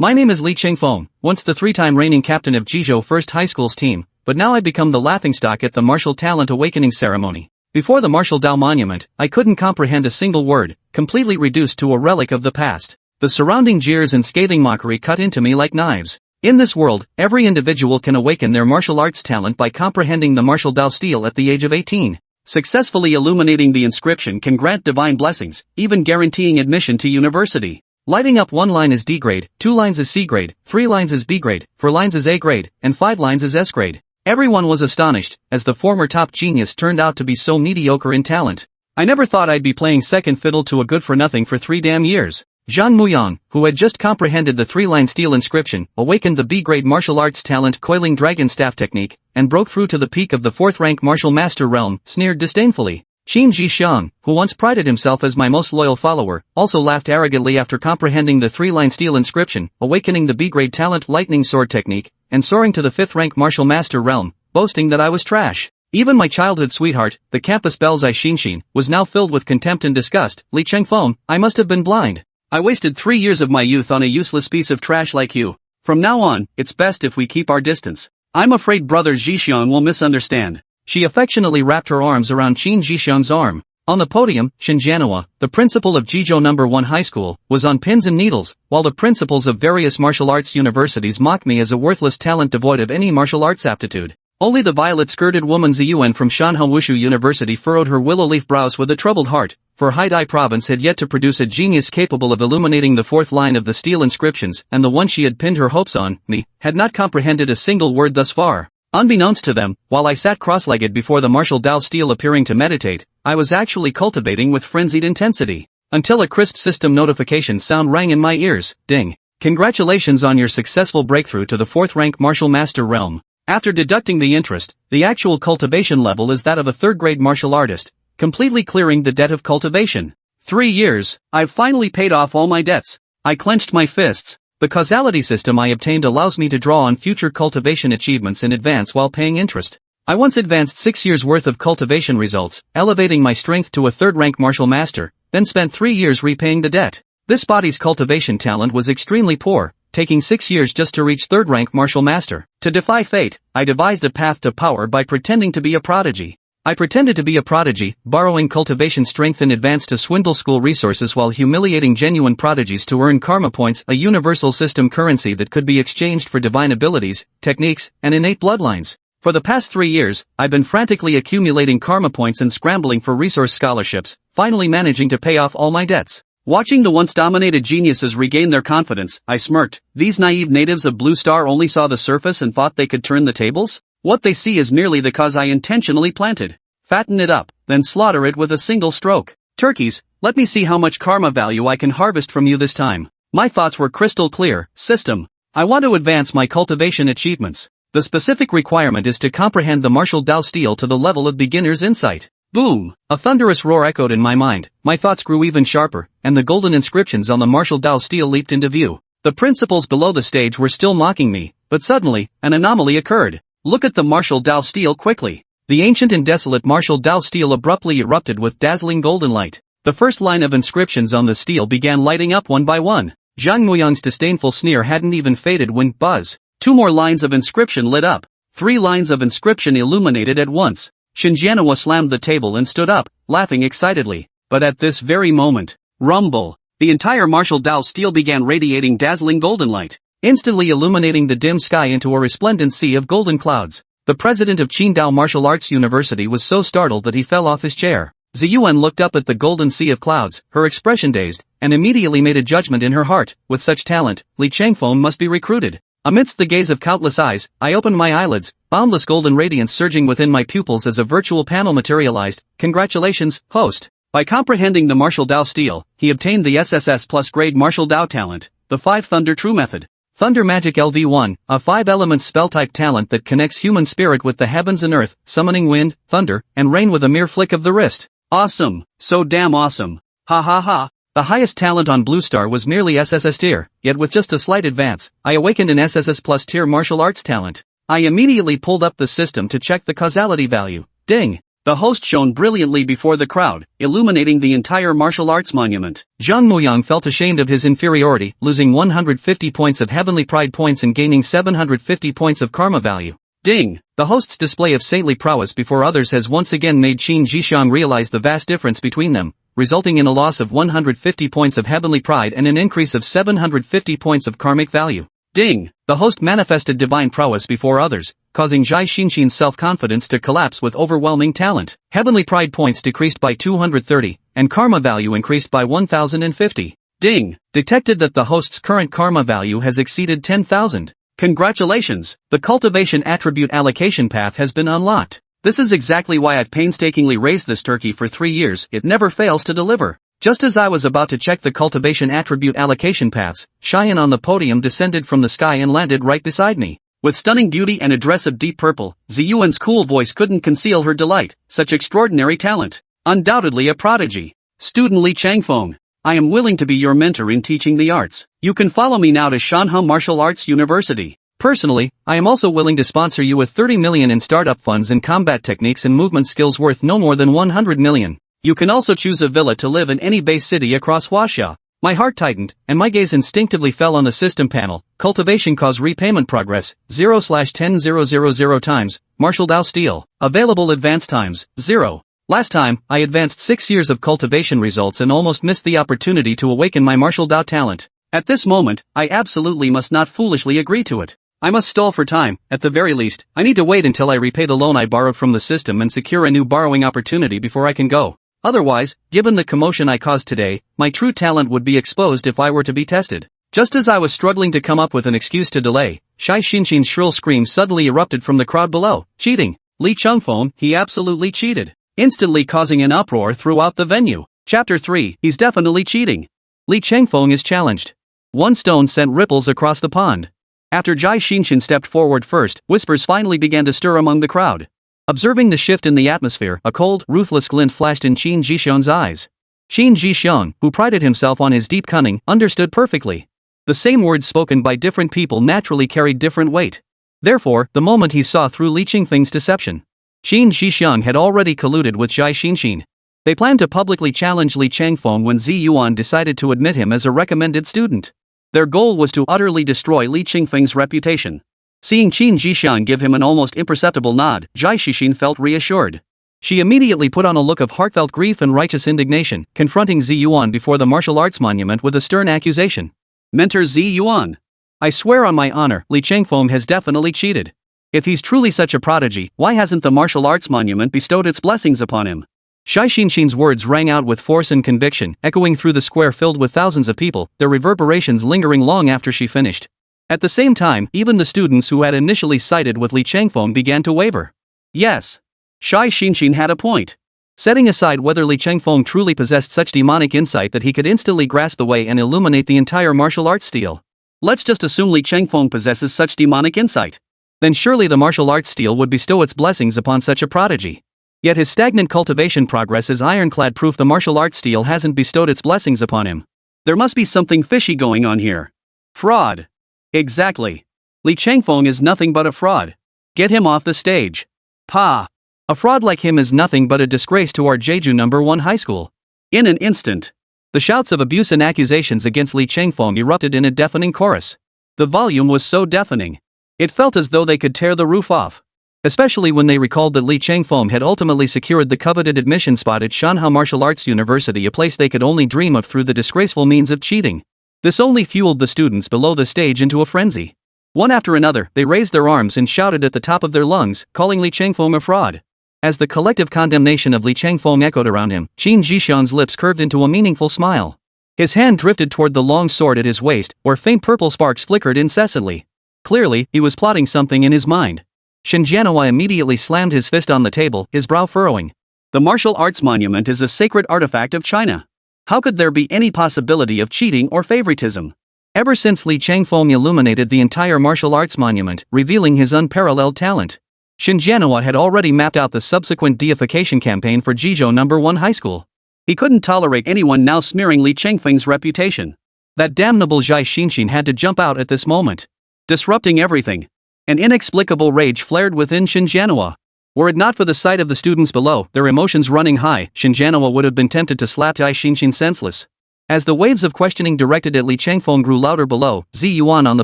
My name is Li Qingfeng, once the three-time reigning captain of Jizhou First High School's team, but now I'd become the laughingstock at the martial talent awakening ceremony. Before the martial Dao monument, I couldn't comprehend a single word, completely reduced to a relic of the past. The surrounding jeers and scathing mockery cut into me like knives. In this world, every individual can awaken their martial arts talent by comprehending the martial Dao stele at the age of 18. Successfully illuminating the inscription can grant divine blessings, even guaranteeing admission to university. Lighting up 1 line is D grade, 2 lines is C grade, 3 lines is B grade, 4 lines is A grade, and 5 lines is S grade. Everyone was astonished, as the former top genius turned out to be so mediocre in talent. I never thought I'd be playing second fiddle to a good-for-nothing for 3 damn years. Zhang Muyang, who had just comprehended the 3-line stele inscription, awakened the B-grade martial arts talent coiling dragon staff technique, and broke through to the peak of the 4th-rank martial master realm, sneered disdainfully. Qin Jixiang, who once prided himself as my most loyal follower, also laughed arrogantly after comprehending the 3-line stele inscription, awakening the B-grade talent lightning sword technique, and soaring to the 5th-rank martial master realm, boasting that I was trash. Even my childhood sweetheart, the campus Belzai Xinshin, was now filled with contempt and disgust. Li Chengfeng, I must have been blind. I wasted 3 years of my youth on a useless piece of trash like you. From now on, it's best if we keep our distance. I'm afraid brother Jixiang will misunderstand. She affectionately wrapped her arms around Qin Jixiang's arm. On the podium, Shanhe, the principal of Jizhou No. 1 High School, was on pins and needles, while the principals of various martial arts universities mocked me as a worthless talent devoid of any martial arts aptitude. Only the violet-skirted woman Ziyuan from Shanhe University furrowed her willow leaf brows with a troubled heart, for Haidai province had yet to produce a genius capable of illuminating the 4th line of the stele inscriptions, and the one she had pinned her hopes on, me, had not comprehended a single word thus far. Unbeknownst to them, while I sat cross-legged before the martial Dao stele appearing to meditate, I was actually cultivating with frenzied intensity. Until a crisp system notification sound rang in my ears, ding. Congratulations on your successful breakthrough to the 4th-rank martial master realm. After deducting the interest, the actual cultivation level is that of a 3rd-grade martial artist, completely clearing the debt of cultivation. 3 years, I've finally paid off all my debts. I clenched my fists. The causality system I obtained allows me to draw on future cultivation achievements in advance while paying interest. I once advanced 6 years' worth of cultivation results, elevating my strength to a 3rd-rank martial master, then spent 3 years repaying the debt. This body's cultivation talent was extremely poor, taking 6 years just to reach 3rd-rank martial master. To defy fate, I devised a path to power by pretending to be a prodigy. I pretended to be a prodigy, borrowing cultivation strength in advance to swindle school resources while humiliating genuine prodigies to earn karma points, a universal system currency that could be exchanged for divine abilities, techniques, and innate bloodlines. For the past 3 years, I've been frantically accumulating karma points and scrambling for resource scholarships, finally managing to pay off all my debts. Watching the once dominated geniuses regain their confidence, I smirked. These naive natives of Blue Star only saw the surface and thought they could turn the tables? What they see is merely the cause I intentionally planted. Fatten it up, then slaughter it with a single stroke. Turkeys, let me see how much karma value I can harvest from you this time. My thoughts were crystal clear. System. I want to advance my cultivation achievements. The specific requirement is to comprehend the martial Dao stele to the level of beginner's insight. Boom! A thunderous roar echoed in my mind, my thoughts grew even sharper, and the golden inscriptions on the martial Dao stele leaped into view. The principals below the stage were still mocking me, but suddenly, an anomaly occurred. Look at the martial Dao stele quickly. The ancient and desolate martial Dao stele abruptly erupted with dazzling golden light. The first line of inscriptions on the stele began lighting up one by one. Zhang Muyang's disdainful sneer hadn't even faded when, buzz, 2 more lines of inscription lit up. 3 lines of inscription illuminated at once. Shanhe slammed the table and stood up, laughing excitedly. But at this very moment, rumble, the entire martial Dao stele began radiating dazzling golden light, instantly illuminating the dim sky into a resplendent sea of golden clouds. The president of Qingdao Martial Arts University was so startled that he fell off his chair. Ziyuan looked up at the golden sea of clouds, her expression dazed, and immediately made a judgment in her heart. With such talent, Li Chengfeng must be recruited. Amidst the gaze of countless eyes, I opened my eyelids, boundless golden radiance surging within my pupils as a virtual panel materialized. Congratulations, host. By comprehending the martial Dao stele, he obtained the SSS plus grade martial Dao talent, the 5 Thunder True Method. Thunder Magic LV1, a 5-element spell-type talent that connects human spirit with the heavens and earth, summoning wind, thunder, and rain with a mere flick of the wrist. Awesome. So damn awesome. Ha ha ha. The highest talent on Blue Star was merely SSS tier, yet with just a slight advance, I awakened an SSS plus tier martial arts talent. I immediately pulled up the system to check the causality value. Ding! The host shone brilliantly before the crowd, illuminating the entire martial arts monument. Zhang Muyang felt ashamed of his inferiority, losing 150 points of heavenly pride points and gaining 750 points of karma value. Ding! The host's display of saintly prowess before others has once again made Qin Zhixiang realize the vast difference between them, resulting in a loss of 150 points of heavenly pride and an increase of 750 points of karmic value. Ding! The host manifested divine prowess before others, causing Zhai Xinxin's self-confidence to collapse with overwhelming talent. Heavenly pride points decreased by 230, and karma value increased by 1050. Ding! Detected that the host's current karma value has exceeded 10,000. Congratulations! The cultivation attribute allocation path has been unlocked. This is exactly why I've painstakingly raised this turkey for 3 years, it never fails to deliver. Just as I was about to check the cultivation attribute allocation paths, Cheyenne on the podium descended from the sky and landed right beside me. With stunning beauty and a dress of deep purple, Ziyuan's cool voice couldn't conceal her delight. Such extraordinary talent. Undoubtedly a prodigy. Student Li Changfeng. I am willing to be your mentor in teaching the arts. You can follow me now to Shanhe Martial Arts University. Personally, I am also willing to sponsor you with 30 million in startup funds and combat techniques and movement skills worth no more than 100 million. You can also choose a villa to live in any base city across Huaxia. My heart tightened, and my gaze instinctively fell on the system panel. Cultivation cause repayment progress, 0/10,000 times, Martial Dao Stele. Available advance times, 0. Last time, I advanced 6 years of cultivation results and almost missed the opportunity to awaken my Martial Dao talent. At this moment, I absolutely must not foolishly agree to it. I must stall for time. At the very least, I need to wait until I repay the loan I borrowed from the system and secure a new borrowing opportunity before I can go. Otherwise, given the commotion I caused today, my true talent would be exposed if I were to be tested. Just as I was struggling to come up with an excuse to delay, Shai Xinxin's shrill scream suddenly erupted from the crowd below. Cheating! Li Chengfeng, he absolutely cheated, instantly causing an uproar throughout the venue. Chapter 3, he's definitely cheating. Li Chengfeng is challenged. One stone sent ripples across the pond. After Zhai Xinxin stepped forward first, whispers finally began to stir among the crowd. Observing the shift in the atmosphere, a cold, ruthless glint flashed in Qin Zhixiang's eyes. Qin Zhixiang, who prided himself on his deep cunning, understood perfectly. The same words spoken by different people naturally carried different weight. Therefore, the moment he saw through Li Qingfeng's deception, Qin Zhixiang had already colluded with Zhai Xinxin. They planned to publicly challenge Li Changfeng when Zi Yuan decided to admit him as a recommended student. Their goal was to utterly destroy Li Qingfeng's reputation. Seeing Qin Zhixiang give him an almost imperceptible nod, Zhai Xixin felt reassured. She immediately put on a look of heartfelt grief and righteous indignation, confronting Zi Yuan before the martial arts monument with a stern accusation. Mentor Zi Yuan. I swear on my honor, Li Changfeng has definitely cheated. If he's truly such a prodigy, why hasn't the martial arts monument bestowed its blessings upon him? Shai Xinxin's words rang out with force and conviction, echoing through the square filled with thousands of people, their reverberations lingering long after she finished. At the same time, even the students who had initially sided with Li Changfeng began to waver. Yes. Shai Xinxin had a point. Setting aside whether Li Changfeng truly possessed such demonic insight that he could instantly grasp the way and illuminate the entire martial arts stele. Let's just assume Li Changfeng possesses such demonic insight. Then surely the martial arts stele would bestow its blessings upon such a prodigy. Yet his stagnant cultivation progress is ironclad proof the martial arts stele hasn't bestowed its blessings upon him. There must be something fishy going on here. Fraud. Exactly. Li Changfeng is nothing but a fraud. Get him off the stage. Pa. A fraud like him is nothing but a disgrace to our Jeju No. 1 high school. In an instant, the shouts of abuse and accusations against Li Changfeng erupted in a deafening chorus. The volume was so deafening. It felt as though they could tear the roof off. Especially when they recalled that Li Changfeng had ultimately secured the coveted admission spot at Shanhe Martial Arts University, a place they could only dream of through the disgraceful means of cheating. This only fueled the students below the stage into a frenzy. One after another, they raised their arms and shouted at the top of their lungs, calling Li Changfeng a fraud. As the collective condemnation of Li Changfeng echoed around him, Qin Zhixiang's lips curved into a meaningful smile. His hand drifted toward the long sword at his waist, where faint purple sparks flickered incessantly. Clearly, he was plotting something in his mind. Shinjianhua immediately slammed his fist on the table, his brow furrowing. The martial arts monument is a sacred artifact of China. How could there be any possibility of cheating or favoritism? Ever since Li Changfeng illuminated the entire martial arts monument, revealing his unparalleled talent, Shinjianhua had already mapped out the subsequent deification campaign for Jeju No. 1 high school. He couldn't tolerate anyone now smearing Li Changfeng's reputation. That damnable Zhai Xinxin had to jump out at this moment, disrupting everything. An inexplicable rage flared within Shinjianhua. Were it not for the sight of the students below, their emotions running high, Shinjanwa would have been tempted to slap Jai Xinshin senseless. As the waves of questioning directed at Li Changfeng grew louder below, Zi Yuan on the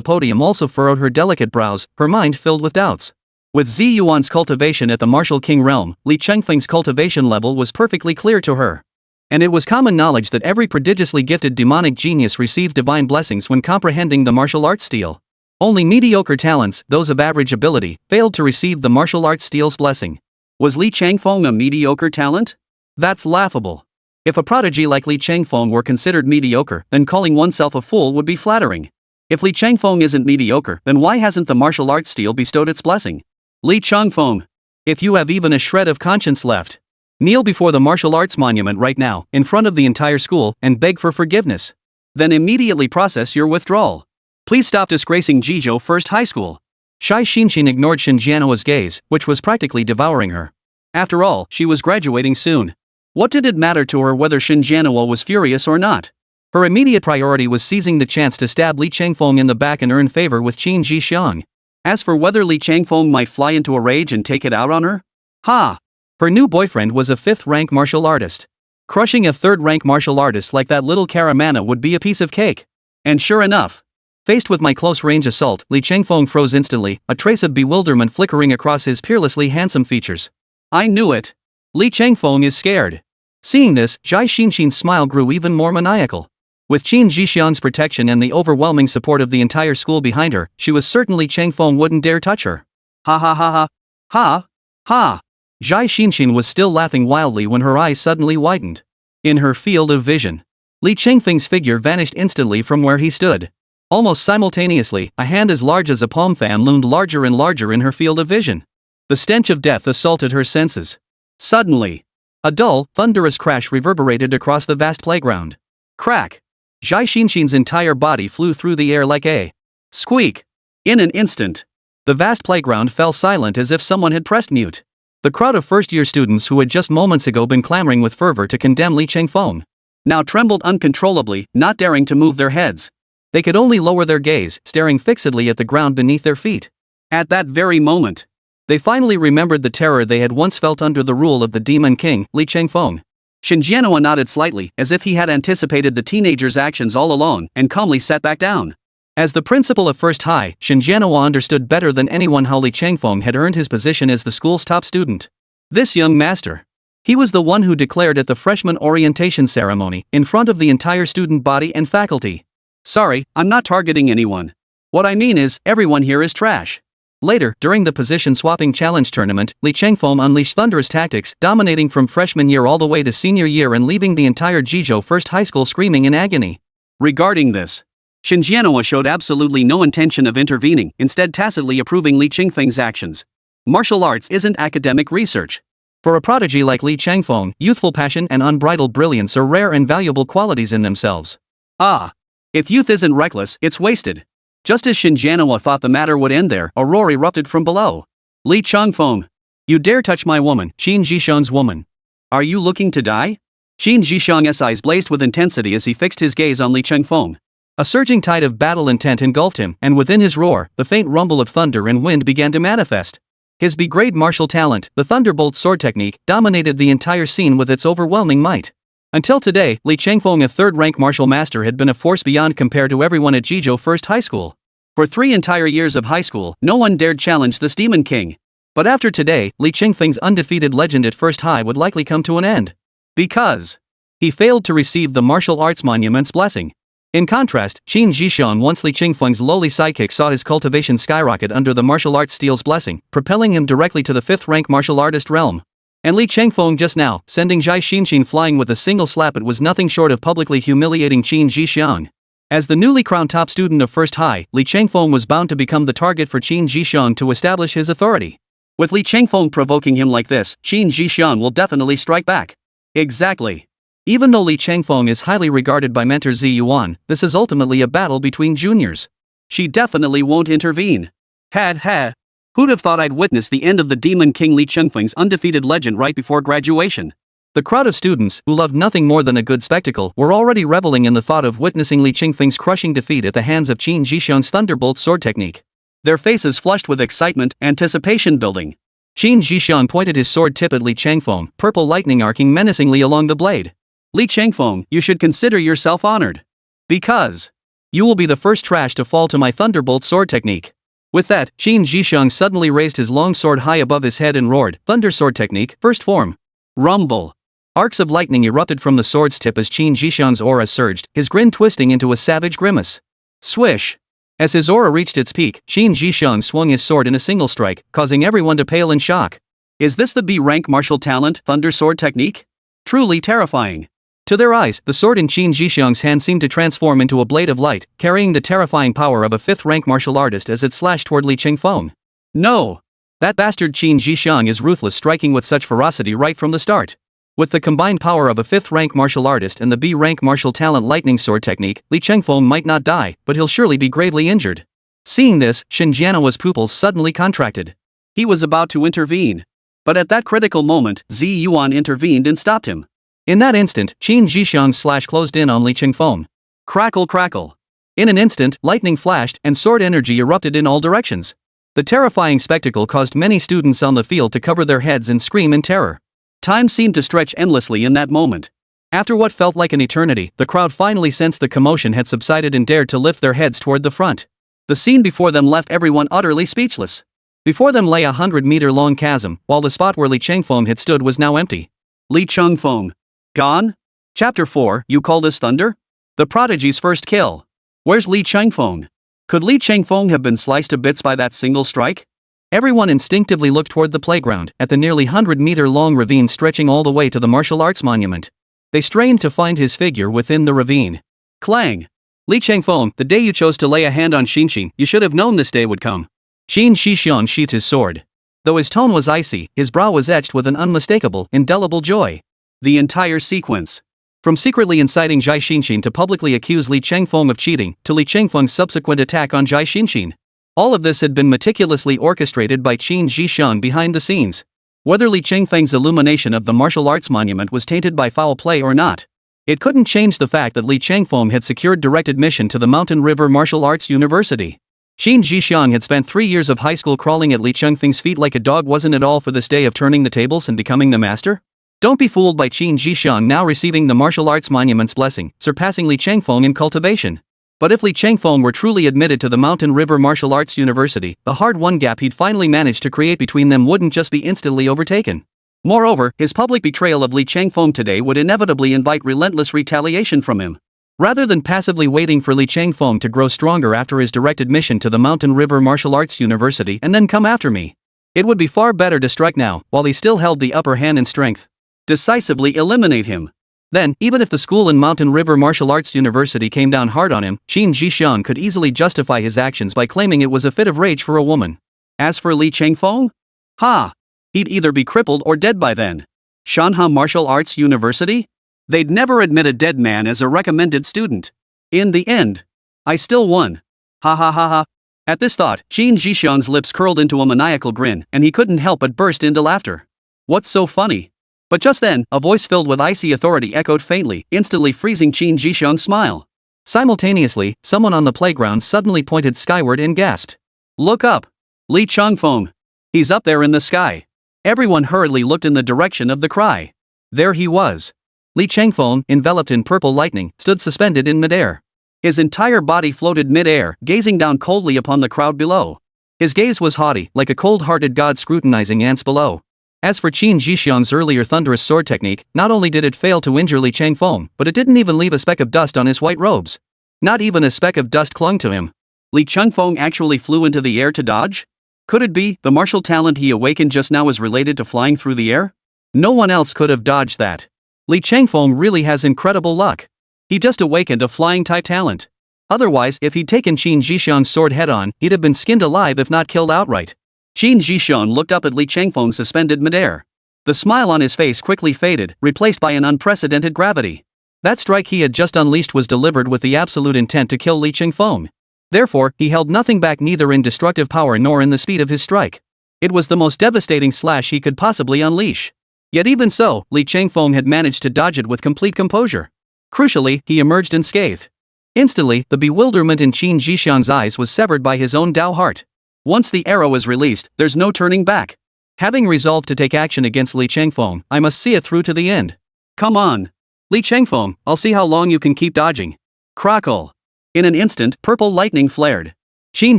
podium also furrowed her delicate brows, her mind filled with doubts. With Zi Yuan's cultivation at the martial king realm, Li Changfeng's cultivation level was perfectly clear to her. And it was common knowledge that every prodigiously gifted demonic genius received divine blessings when comprehending the martial arts stele. Only mediocre talents, those of average ability, failed to receive the martial arts stele's blessing. Was Li Changfeng a mediocre talent? That's laughable. If a prodigy like Li Changfeng were considered mediocre, then calling oneself a fool would be flattering. If Li Changfeng isn't mediocre, then why hasn't the martial arts stele bestowed its blessing? Li Changfeng, if you have even a shred of conscience left, kneel before the martial arts monument right now, in front of the entire school, and beg for forgiveness. Then immediately process your withdrawal. Please stop disgracing Jizhou First High School. Shai Xinshin ignored Shinjiano's gaze, which was practically devouring her. After all, she was graduating soon. What did it matter to her whether Shinjiano was furious or not? Her immediate priority was seizing the chance to stab Li Changfeng in the back and earn favor with Qin Jixiang. As for whether Li Changfeng might fly into a rage and take it out on her? Ha! Her new boyfriend was a 5th-rank martial artist. Crushing a 3rd-rank martial artist like that little Karamana would be a piece of cake. And sure enough, faced with my close-range assault, Li Changfeng froze instantly, a trace of bewilderment flickering across his peerlessly handsome features. I knew it. Li Changfeng is scared. Seeing this, Jai Xinshin's smile grew even more maniacal. With Qin Jixiang's protection and the overwhelming support of the entire school behind her, she was certain Li Changfeng wouldn't dare touch her. Ha ha ha ha. Ha! Ha! Jai Xinshin was still laughing wildly when her eyes suddenly widened. In her field of vision, Li Changfeng's figure vanished instantly from where he stood. Almost simultaneously, a hand as large as a palm fan loomed larger and larger in her field of vision. The stench of death assaulted her senses. Suddenly, a dull, thunderous crash reverberated across the vast playground. Crack! Jai Xinshin's entire body flew through the air like a squeak. In an instant, the vast playground fell silent as if someone had pressed mute. The crowd of first-year students who had just moments ago been clamoring with fervor to condemn Li Changfeng now trembled uncontrollably, not daring to move their heads. They could only lower their gaze, staring fixedly at the ground beneath their feet. At that very moment, they finally remembered the terror they had once felt under the rule of the demon king, Li Changfeng. Shinjiano nodded slightly, as if he had anticipated the teenager's actions all along, and calmly sat back down. As the principal of First High, Shinjiano understood better than anyone how Li Changfeng had earned his position as the school's top student. This young master. He was the one who declared at the freshman orientation ceremony, in front of the entire student body and faculty. Sorry, I'm not targeting anyone. What I mean is, everyone here is trash. Later, during the position-swapping challenge tournament, Li Changfeng unleashed thunderous tactics, dominating from freshman year all the way to senior year and leaving the entire Jizhou First High School screaming in agony. Regarding this, Shinjiano showed absolutely no intention of intervening, instead tacitly approving Li Changfeng's actions. Martial arts isn't academic research. For a prodigy like Li Changfeng, youthful passion and unbridled brilliance are rare and valuable qualities in themselves. Ah! If youth isn't reckless, it's wasted. Just as Shinjiano thought the matter would end there, a roar erupted from below. Li Changfeng! You dare touch my woman, Qin Jixiang's woman. Are you looking to die? Qin Jixiang's eyes blazed with intensity as he fixed his gaze on Li Changfeng. A surging tide of battle intent engulfed him, and within his roar, the faint rumble of thunder and wind began to manifest. His begrayed martial talent, the thunderbolt sword technique, dominated the entire scene with its overwhelming might. Until today, Li Changfeng, a 3rd-rank martial master, had been a force beyond compare to everyone at Jizhou First High School. For 3 entire years of high school, no one dared challenge this demon king. But after today, Li Changfeng's undefeated legend at First High would likely come to an end. Because he failed to receive the martial arts monument's blessing. In contrast, Qin Jixiang, once Li Changfeng's lowly sidekick, saw his cultivation skyrocket under the martial arts stele's blessing, propelling him directly to the 5th-rank martial artist realm. And Li Changfeng just now, sending Jai Xinshin flying with a single slap, it was nothing short of publicly humiliating Qin Jixiang. As the newly crowned top student of First High, Li Changfeng was bound to become the target for Qin Jixiang to establish his authority. With Li Changfeng provoking him like this, Qin Jixiang will definitely strike back. Exactly. Even though Li Changfeng is highly regarded by mentor Zi Yuan, this is ultimately a battle between juniors. She definitely won't intervene. Ha. Who'd have thought I'd witness the end of the demon king Li Changfeng's undefeated legend right before graduation? The crowd of students, who loved nothing more than a good spectacle, were already reveling in the thought of witnessing Li Changfeng's crushing defeat at the hands of Qin Jixiang's thunderbolt sword technique. Their faces flushed with excitement, anticipation building. Qin Zhixiang pointed his sword tip at Li Changfeng, purple lightning arcing menacingly along the blade. Li Changfeng, you should consider yourself honored. Because you will be the first trash to fall to my thunderbolt sword technique. With that, Qin Zhixiang suddenly raised his long sword high above his head and roared, Thunder Sword Technique, first form. Rumble. Arcs of lightning erupted from the sword's tip as Qin Zhixiang's aura surged, his grin twisting into a savage grimace. Swish! As his aura reached its peak, Qin Zhixiang swung his sword in a single strike, causing everyone to pale in shock. Is this the B-rank martial talent, Thunder Sword Technique? Truly terrifying. To their eyes, the sword in Qin Zhixiang's hand seemed to transform into a blade of light, carrying the terrifying power of a 5th-rank martial artist as it slashed toward Li Changfeng. No! That bastard Qin Zhixiang is ruthless, striking with such ferocity right from the start. With the combined power of a 5th-rank martial artist and the B-rank martial talent lightning sword technique, Li Changfeng might not die, but he'll surely be gravely injured. Seeing this, Shen Jianhua's pupils suddenly contracted. He was about to intervene. But at that critical moment, Zi Yuan intervened and stopped him. In that instant, Qin Zhixiang's slash closed in on Li Changfeng. Crackle crackle. In an instant, lightning flashed and sword energy erupted in all directions. The terrifying spectacle caused many students on the field to cover their heads and scream in terror. Time seemed to stretch endlessly in that moment. After what felt like an eternity, the crowd finally sensed the commotion had subsided and dared to lift their heads toward the front. The scene before them left everyone utterly speechless. Before them lay a 100-meter-long chasm, while the spot where Li Changfeng had stood was now empty. Li Changfeng. Gone? Chapter 4, you call this thunder? The prodigy's first kill. Where's Li Changfeng? Could Li Changfeng have been sliced to bits by that single strike? Everyone instinctively looked toward the playground, at the nearly 100-meter-long ravine stretching all the way to the martial arts monument. They strained to find his figure within the ravine. Clang! Li Changfeng, the day you chose to lay a hand on Xinxin, you should have known this day would come. Qin Zhixiang sheathed his sword. Though his tone was icy, his brow was etched with an unmistakable, indelible joy. The entire sequence. From secretly inciting Zhai Xinxin to publicly accuse Li Changfeng of cheating, to Li Changfeng's subsequent attack on Zhai Xinxin. All of this had been meticulously orchestrated by Qin Zhixiang behind the scenes. Whether Li Changfeng's illumination of the martial arts monument was tainted by foul play or not, it couldn't change the fact that Li Changfeng had secured direct admission to the Mountain River Martial Arts University. Qin Zhixiang had spent 3 years of high school crawling at Li Changfeng's feet like a dog. Wasn't it all for this day of turning the tables and becoming the master? Don't be fooled by Qin Zhixiang now receiving the martial arts monument's blessing, surpassing Li Changfeng in cultivation. But if Li Changfeng were truly admitted to the Mountain River Martial Arts University, the hard-won gap he'd finally managed to create between them wouldn't just be instantly overtaken. Moreover, his public betrayal of Li Changfeng today would inevitably invite relentless retaliation from him. Rather than passively waiting for Li Changfeng to grow stronger after his direct admission to the Mountain River Martial Arts University and then come after me, it would be far better to strike now, while he still held the upper hand in strength. Decisively eliminate him. Then, even if the school in Mountain River Martial Arts University came down hard on him, Qin Zhixiang could easily justify his actions by claiming it was a fit of rage for a woman. As for Li Changfeng? Ha! He'd either be crippled or dead by then. Shanhe Martial Arts University? They'd never admit a dead man as a recommended student. In the end, I still won. Ha ha ha ha. At this thought, Qin Zhixiang's lips curled into a maniacal grin, and he couldn't help but burst into laughter. What's so funny? But just then, a voice filled with icy authority echoed faintly, instantly freezing Qin Zhixiang's smile. Simultaneously, someone on the playground suddenly pointed skyward and gasped. Look up! Li Changfeng! He's up there in the sky! Everyone hurriedly looked in the direction of the cry. There he was. Li Changfeng, enveloped in purple lightning, stood suspended in midair. His entire body floated mid-air, gazing down coldly upon the crowd below. His gaze was haughty, like a cold-hearted god scrutinizing ants below. As for Qin Zhixiang's earlier thunderous sword technique, not only did it fail to injure Li Changfeng, but it didn't even leave a speck of dust on his white robes. Not even a speck of dust clung to him. Li Changfeng actually flew into the air to dodge? Could it be the martial talent he awakened just now is related to flying through the air? No one else could have dodged that. Li Changfeng really has incredible luck. He just awakened a flying-type talent. Otherwise, if he'd taken Qin Zhixiang's sword head-on, he'd have been skinned alive if not killed outright. Qin Zhixiang looked up at Li Changfeng suspended midair. The smile on his face quickly faded, replaced by an unprecedented gravity. That strike he had just unleashed was delivered with the absolute intent to kill Li Changfeng. Therefore, he held nothing back, neither in destructive power nor in the speed of his strike. It was the most devastating slash he could possibly unleash. Yet even so, Li Changfeng had managed to dodge it with complete composure. Crucially, he emerged unscathed. Instantly, the bewilderment in Qin Zhixiang's eyes was severed by his own Dao heart. Once the arrow is released, there's no turning back. Having resolved to take action against Li Changfeng, I must see it through to the end. Come on. Li Changfeng, I'll see how long you can keep dodging. Crackle. In an instant, purple lightning flared. Qin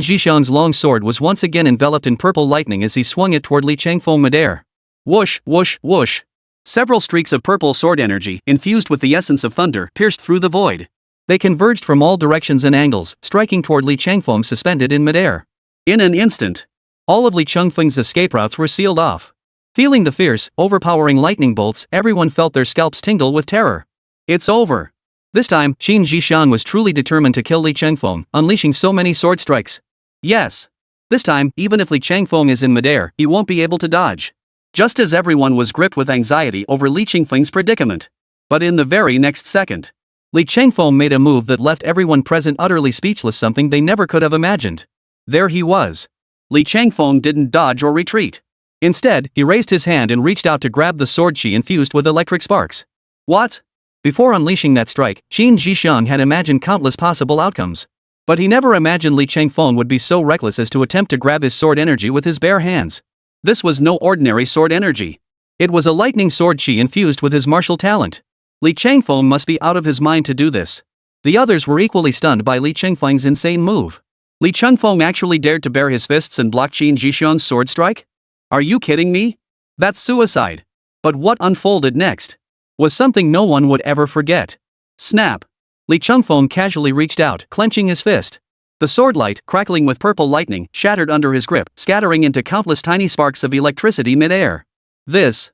Zhishan's long sword was once again enveloped in purple lightning as he swung it toward Li Changfeng midair. Whoosh, whoosh, whoosh. Several streaks of purple sword energy, infused with the essence of thunder, pierced through the void. They converged from all directions and angles, striking toward Li Changfeng suspended in midair. In an instant, all of Li Changfeng's escape routes were sealed off. Feeling the fierce, overpowering lightning bolts, everyone felt their scalps tingle with terror. It's over. This time, Qin Zhishan was truly determined to kill Li Changfeng, unleashing so many sword strikes. Yes. This time, even if Li Changfeng is in midair, he won't be able to dodge. Just as everyone was gripped with anxiety over Li Changfeng's predicament. But in the very next second, Li Changfeng made a move that left everyone present utterly speechless, something they never could have imagined. There he was. Li Changfeng didn't dodge or retreat. Instead, he raised his hand and reached out to grab the sword chi infused with electric sparks. What? Before unleashing that strike, Qin Zhishan had imagined countless possible outcomes. But he never imagined Li Changfeng would be so reckless as to attempt to grab his sword energy with his bare hands. This was no ordinary sword energy. It was a lightning sword chi infused with his martial talent. Li Changfeng must be out of his mind to do this. The others were equally stunned by Li Changfeng's insane move. Li Changfeng actually dared to bare his fists and block Qin Zhishan's sword strike? Are you kidding me? That's suicide. But what unfolded next was something no one would ever forget. Snap. Li Changfeng casually reached out, clenching his fist. The sword light, crackling with purple lightning, shattered under his grip, scattering into countless tiny sparks of electricity mid-air. This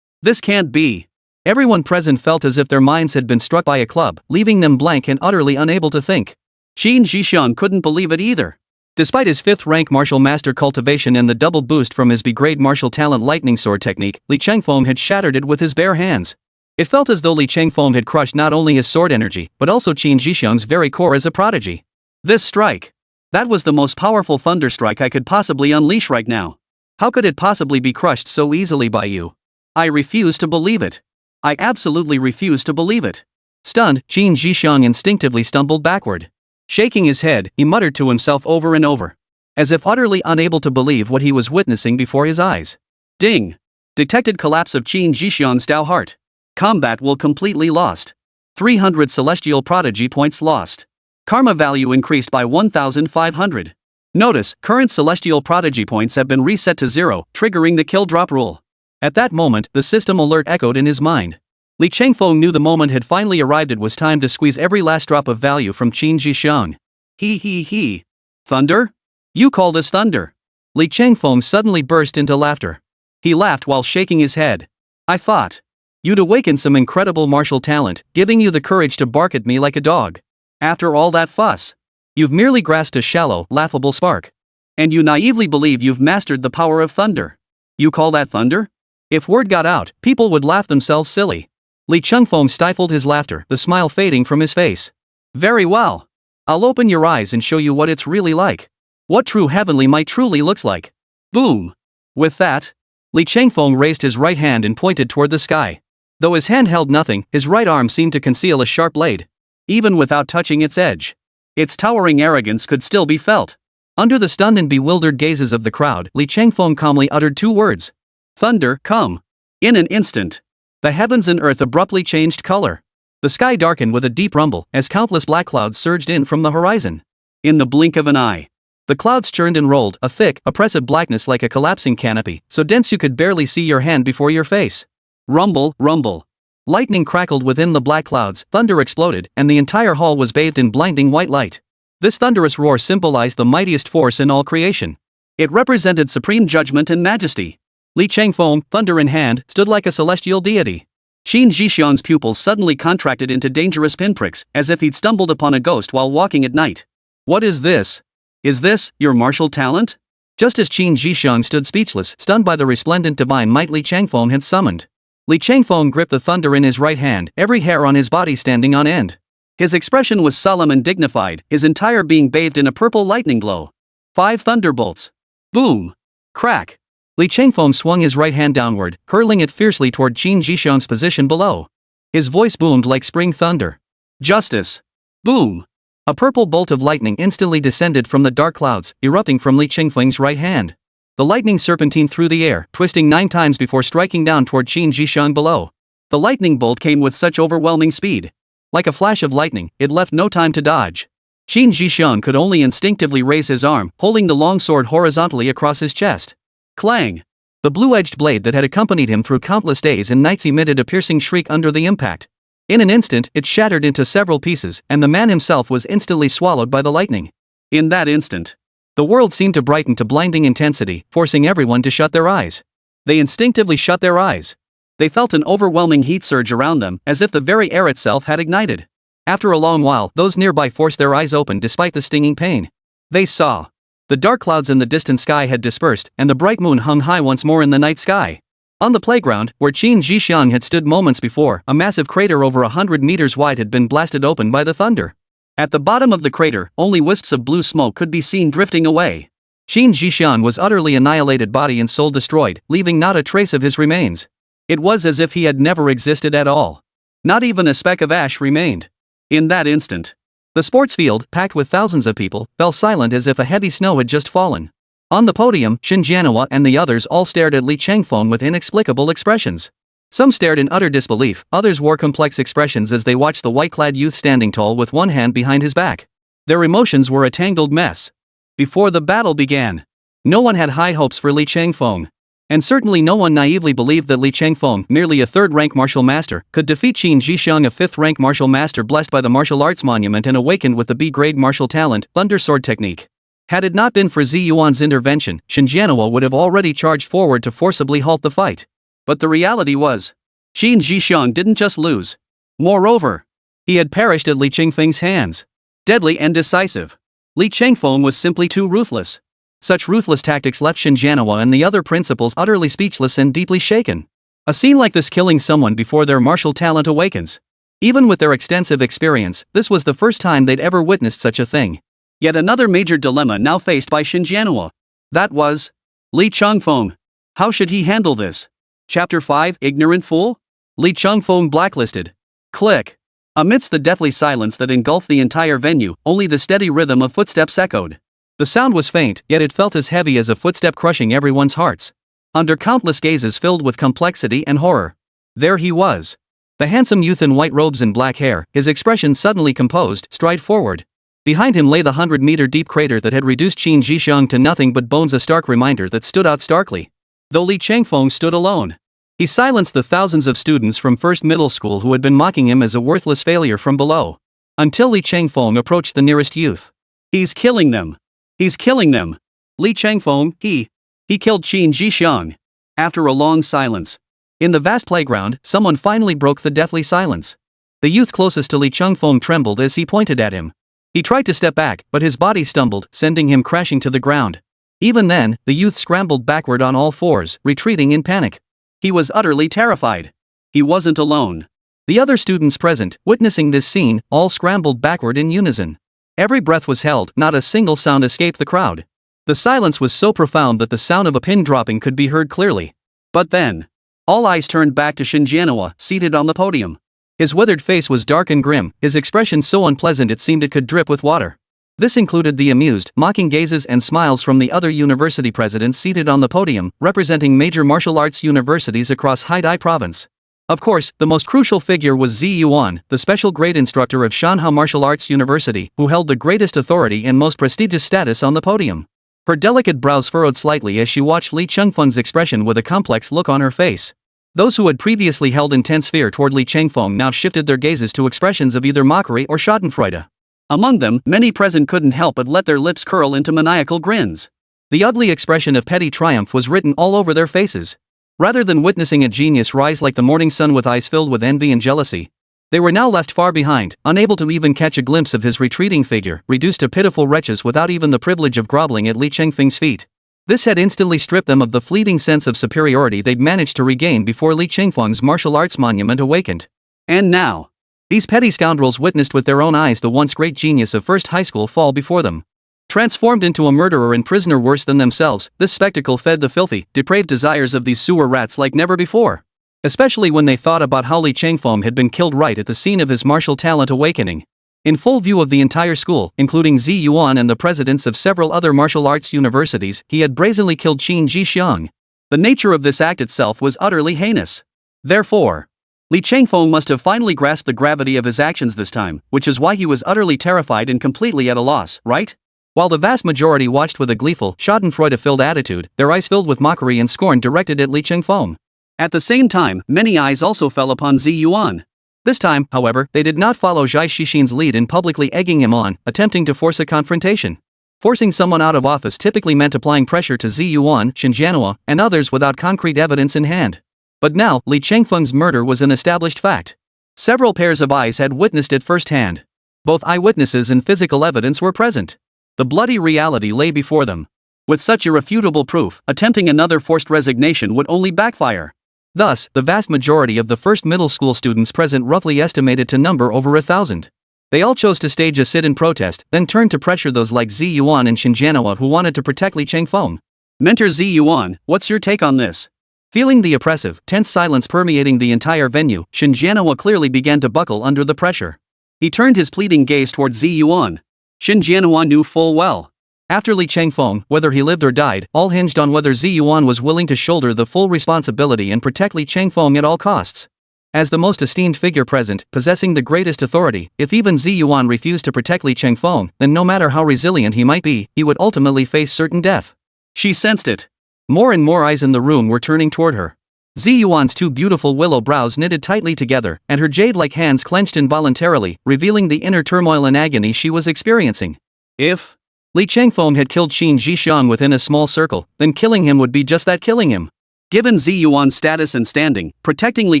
can't be. Everyone present felt as if their minds had been struck by a club, leaving them blank and utterly unable to think. Qin Zhishan couldn't believe it either. Despite his 5th rank martial master cultivation and the double boost from his B-grade martial talent lightning sword technique, Li Changfeng had shattered it with his bare hands. It felt as though Li Changfeng had crushed not only his sword energy, but also Qin Zhishan's very core as a prodigy. This strike. That was the most powerful thunder strike I could possibly unleash right now. How could it possibly be crushed so easily by you? I refuse to believe it. I absolutely refuse to believe it. Stunned, Qin Zhishan instinctively stumbled backward. Shaking his head, he muttered to himself over and over, as if utterly unable to believe what he was witnessing before his eyes. Ding! Detected collapse of Qin Zhishan's Tao heart. Combat will completely lost. 300 celestial prodigy points lost. Karma value increased by 1,500. Notice, current celestial prodigy points have been reset to 0, triggering the kill drop rule. At that moment, the system alert echoed in his mind. Li Changfeng knew the moment had finally arrived. It was time to squeeze every last drop of value from Qin Zhishan. He. Thunder? You call this thunder? Li Changfeng suddenly burst into laughter. He laughed while shaking his head. I thought you'd awaken some incredible martial talent, giving you the courage to bark at me like a dog. After all that fuss, you've merely grasped a shallow, laughable spark. And you naively believe you've mastered the power of thunder. You call that thunder? If word got out, people would laugh themselves silly. Li Changfeng stifled his laughter, the smile fading from his face. Very well. I'll open your eyes and show you what it's really like. What true heavenly might truly looks like. Boom. With that, Li Changfeng raised his right hand and pointed toward the sky. Though his hand held nothing, his right arm seemed to conceal a sharp blade. Even without touching its edge, its towering arrogance could still be felt. Under the stunned and bewildered gazes of the crowd, Li Changfeng calmly uttered 2 words. Thunder, come. In an instant, the heavens and earth abruptly changed color. The sky darkened with a deep rumble as countless black clouds surged in from the horizon. In the blink of an eye, the clouds churned and rolled, a thick, oppressive blackness like a collapsing canopy, so dense you could barely see your hand before your face. Rumble, rumble. Lightning crackled within the black clouds, thunder exploded, and the entire hall was bathed in blinding white light. This thunderous roar symbolized the mightiest force in all creation. It represented supreme judgment and majesty. Li Changfeng, thunder in hand, stood like a celestial deity. Qin Zhishan's pupils suddenly contracted into dangerous pinpricks, as if he'd stumbled upon a ghost while walking at night. What is this? Is this your martial talent? Just as Qin Zhishan stood speechless, stunned by the resplendent divine might Li Changfeng had summoned, Li Changfeng gripped the thunder in his right hand, every hair on his body standing on end. His expression was solemn and dignified, his entire being bathed in a purple lightning glow. 5 thunderbolts. Boom. Crack. Li Changfeng swung his right hand downward, hurling it fiercely toward Qin Zhishan's position below. His voice boomed like spring thunder. Justice. Boom. A purple bolt of lightning instantly descended from the dark clouds, erupting from Li Changfeng's right hand. The lightning serpentined through the air, twisting 9 times before striking down toward Qin Zhixiang below. The lightning bolt came with such overwhelming speed. Like a flash of lightning, it left no time to dodge. Qin Zhixiang could only instinctively raise his arm, holding the long sword horizontally across his chest. Clang! The blue-edged blade that had accompanied him through countless days and nights emitted a piercing shriek under the impact. In an instant, it shattered into several pieces, and the man himself was instantly swallowed by the lightning. In that instant, the world seemed to brighten to blinding intensity, forcing everyone to shut their eyes. They instinctively shut their eyes. They felt an overwhelming heat surge around them, as if the very air itself had ignited. After a long while, those nearby forced their eyes open despite the stinging pain. They saw. The dark clouds in the distant sky had dispersed, and the bright moon hung high once more in the night sky. On the playground, where Qin Zhixiang had stood moments before, a massive crater over 100 meters wide had been blasted open by the thunder. At the bottom of the crater, only wisps of blue smoke could be seen drifting away. Qin Zhixiang was utterly annihilated, body and soul destroyed, leaving not a trace of his remains. It was as if he had never existed at all. Not even a speck of ash remained. In that instant, the sports field, packed with thousands of people, fell silent as if a heavy snow had just fallen. On the podium, Shanhe and the others all stared at Li Changfeng with inexplicable expressions. Some stared in utter disbelief, others wore complex expressions as they watched the white-clad youth standing tall with one hand behind his back. Their emotions were a tangled mess. Before the battle began, no one had high hopes for Li Changfeng. And certainly no one naively believed that Li Changfeng, merely a third-rank martial master, could defeat Qin Zhixiang, a fifth-rank martial master blessed by the martial arts monument and awakened with the B-grade martial talent, thunder sword technique. Had it not been for Zi Yuan's intervention, Shanhe would have already charged forward to forcibly halt the fight. But the reality was, Qin Zhixiang didn't just lose. Moreover, he had perished at Li Changfeng's hands. Deadly and decisive. Li Changfeng was simply too ruthless. Such ruthless tactics left Shanhe and the other principals utterly speechless and deeply shaken. A scene like this, killing someone before their martial talent awakens. Even with their extensive experience, this was the first time they'd ever witnessed such a thing. Yet another major dilemma now faced by Shanhe. That was Li Changfeng. How should he handle this? Chapter 5, Ignorant Fool? Li Changfeng blacklisted. Click. Amidst the deathly silence that engulfed the entire venue, only the steady rhythm of footsteps echoed. The sound was faint, yet it felt as heavy as a footstep crushing everyone's hearts. Under countless gazes filled with complexity and horror. There he was. The handsome youth in white robes and black hair, his expression suddenly composed, stride forward. Behind him lay the 100-meter deep crater that had reduced Qin Zhixiang to nothing but bones, a stark reminder that stood out starkly. Though Li Changfeng stood alone. He silenced the thousands of students from first middle school who had been mocking him as a worthless failure from below. Until Li Changfeng approached the nearest youth. He's killing them. He's killing them. Li Changfeng, he killed Qin Zhixiang. After a long silence. In the vast playground, someone finally broke the deathly silence. The youth closest to Li Changfeng trembled as he pointed at him. He tried to step back, but his body stumbled, sending him crashing to the ground. Even then, the youth scrambled backward on all fours, retreating in panic. He was utterly terrified. He wasn't alone. The other students present, witnessing this scene, all scrambled backward in unison. Every breath was held, not a single sound escaped the crowd. The silence was so profound that the sound of a pin dropping could be heard clearly. But then, all eyes turned back to Shanhe, seated on the podium. His withered face was dark and grim, his expression so unpleasant it seemed it could drip with water. This included the amused, mocking gazes and smiles from the other university presidents seated on the podium, representing major martial arts universities across Haidai province. Of course, the most crucial figure was Zi Yuan, the special grade instructor of Shanhe Martial Arts University, who held the greatest authority and most prestigious status on the podium. Her delicate brows furrowed slightly as she watched Li Changfeng's expression with a complex look on her face. Those who had previously held intense fear toward Li Changfeng now shifted their gazes to expressions of either mockery or schadenfreude. Among them, many present couldn't help but let their lips curl into maniacal grins. The ugly expression of petty triumph was written all over their faces. Rather than witnessing a genius rise like the morning sun with eyes filled with envy and jealousy, they were now left far behind, unable to even catch a glimpse of his retreating figure, reduced to pitiful wretches without even the privilege of groveling at Li Changfeng's feet. This had instantly stripped them of the fleeting sense of superiority they'd managed to regain before Li Changfeng's martial arts monument awakened. And now, these petty scoundrels witnessed with their own eyes the once great genius of first high school fall before them. Transformed into a murderer and prisoner worse than themselves, this spectacle fed the filthy, depraved desires of these sewer rats like never before. Especially when they thought about how Li Changfeng had been killed right at the scene of his martial talent awakening. In full view of the entire school, including Zi Yuan and the presidents of several other martial arts universities, he had brazenly killed Qin Jixiang. The nature of this act itself was utterly heinous. Therefore, Li Changfeng must have finally grasped the gravity of his actions this time, which is why he was utterly terrified and completely at a loss, right? While the vast majority watched with a gleeful, schadenfreude-filled attitude, their eyes filled with mockery and scorn directed at Li Changfeng. At the same time, many eyes also fell upon Zi Yuan. This time, however, they did not follow Zhai Xixin's lead in publicly egging him on, attempting to force a confrontation. Forcing someone out of office typically meant applying pressure to Zi Yuan, Xinjianhua, and others without concrete evidence in hand. But now, Li Changfeng's murder was an established fact. Several pairs of eyes had witnessed it firsthand. Both eyewitnesses and physical evidence were present. The bloody reality lay before them. With such irrefutable proof, attempting another forced resignation would only backfire. Thus, the vast majority of the first middle school students present, roughly estimated to number over 1,000. They all chose to stage a sit-in protest, then turned to pressure those like Zi Yuan and Xinjianhua who wanted to protect Li Changfeng. Mentor Zi Yuan, what's your take on this? Feeling the oppressive, tense silence permeating the entire venue, Xinjianhua clearly began to buckle under the pressure. He turned his pleading gaze toward Zi Yuan. Xinjianhua knew full well. After Li Changfeng, whether he lived or died, all hinged on whether Zi Yuan was willing to shoulder the full responsibility and protect Li Changfeng at all costs. As the most esteemed figure present, possessing the greatest authority, if even Zi Yuan refused to protect Li Changfeng, then no matter how resilient he might be, he would ultimately face certain death. She sensed it. More and more eyes in the room were turning toward her. Zi Yuan's two beautiful willow brows knitted tightly together, and her jade-like hands clenched involuntarily, revealing the inner turmoil and agony she was experiencing. If Li Changfeng had killed Qin Jixiang within a small circle, then killing him would be just that, killing him. Given Zi Yuan's status and standing, protecting Li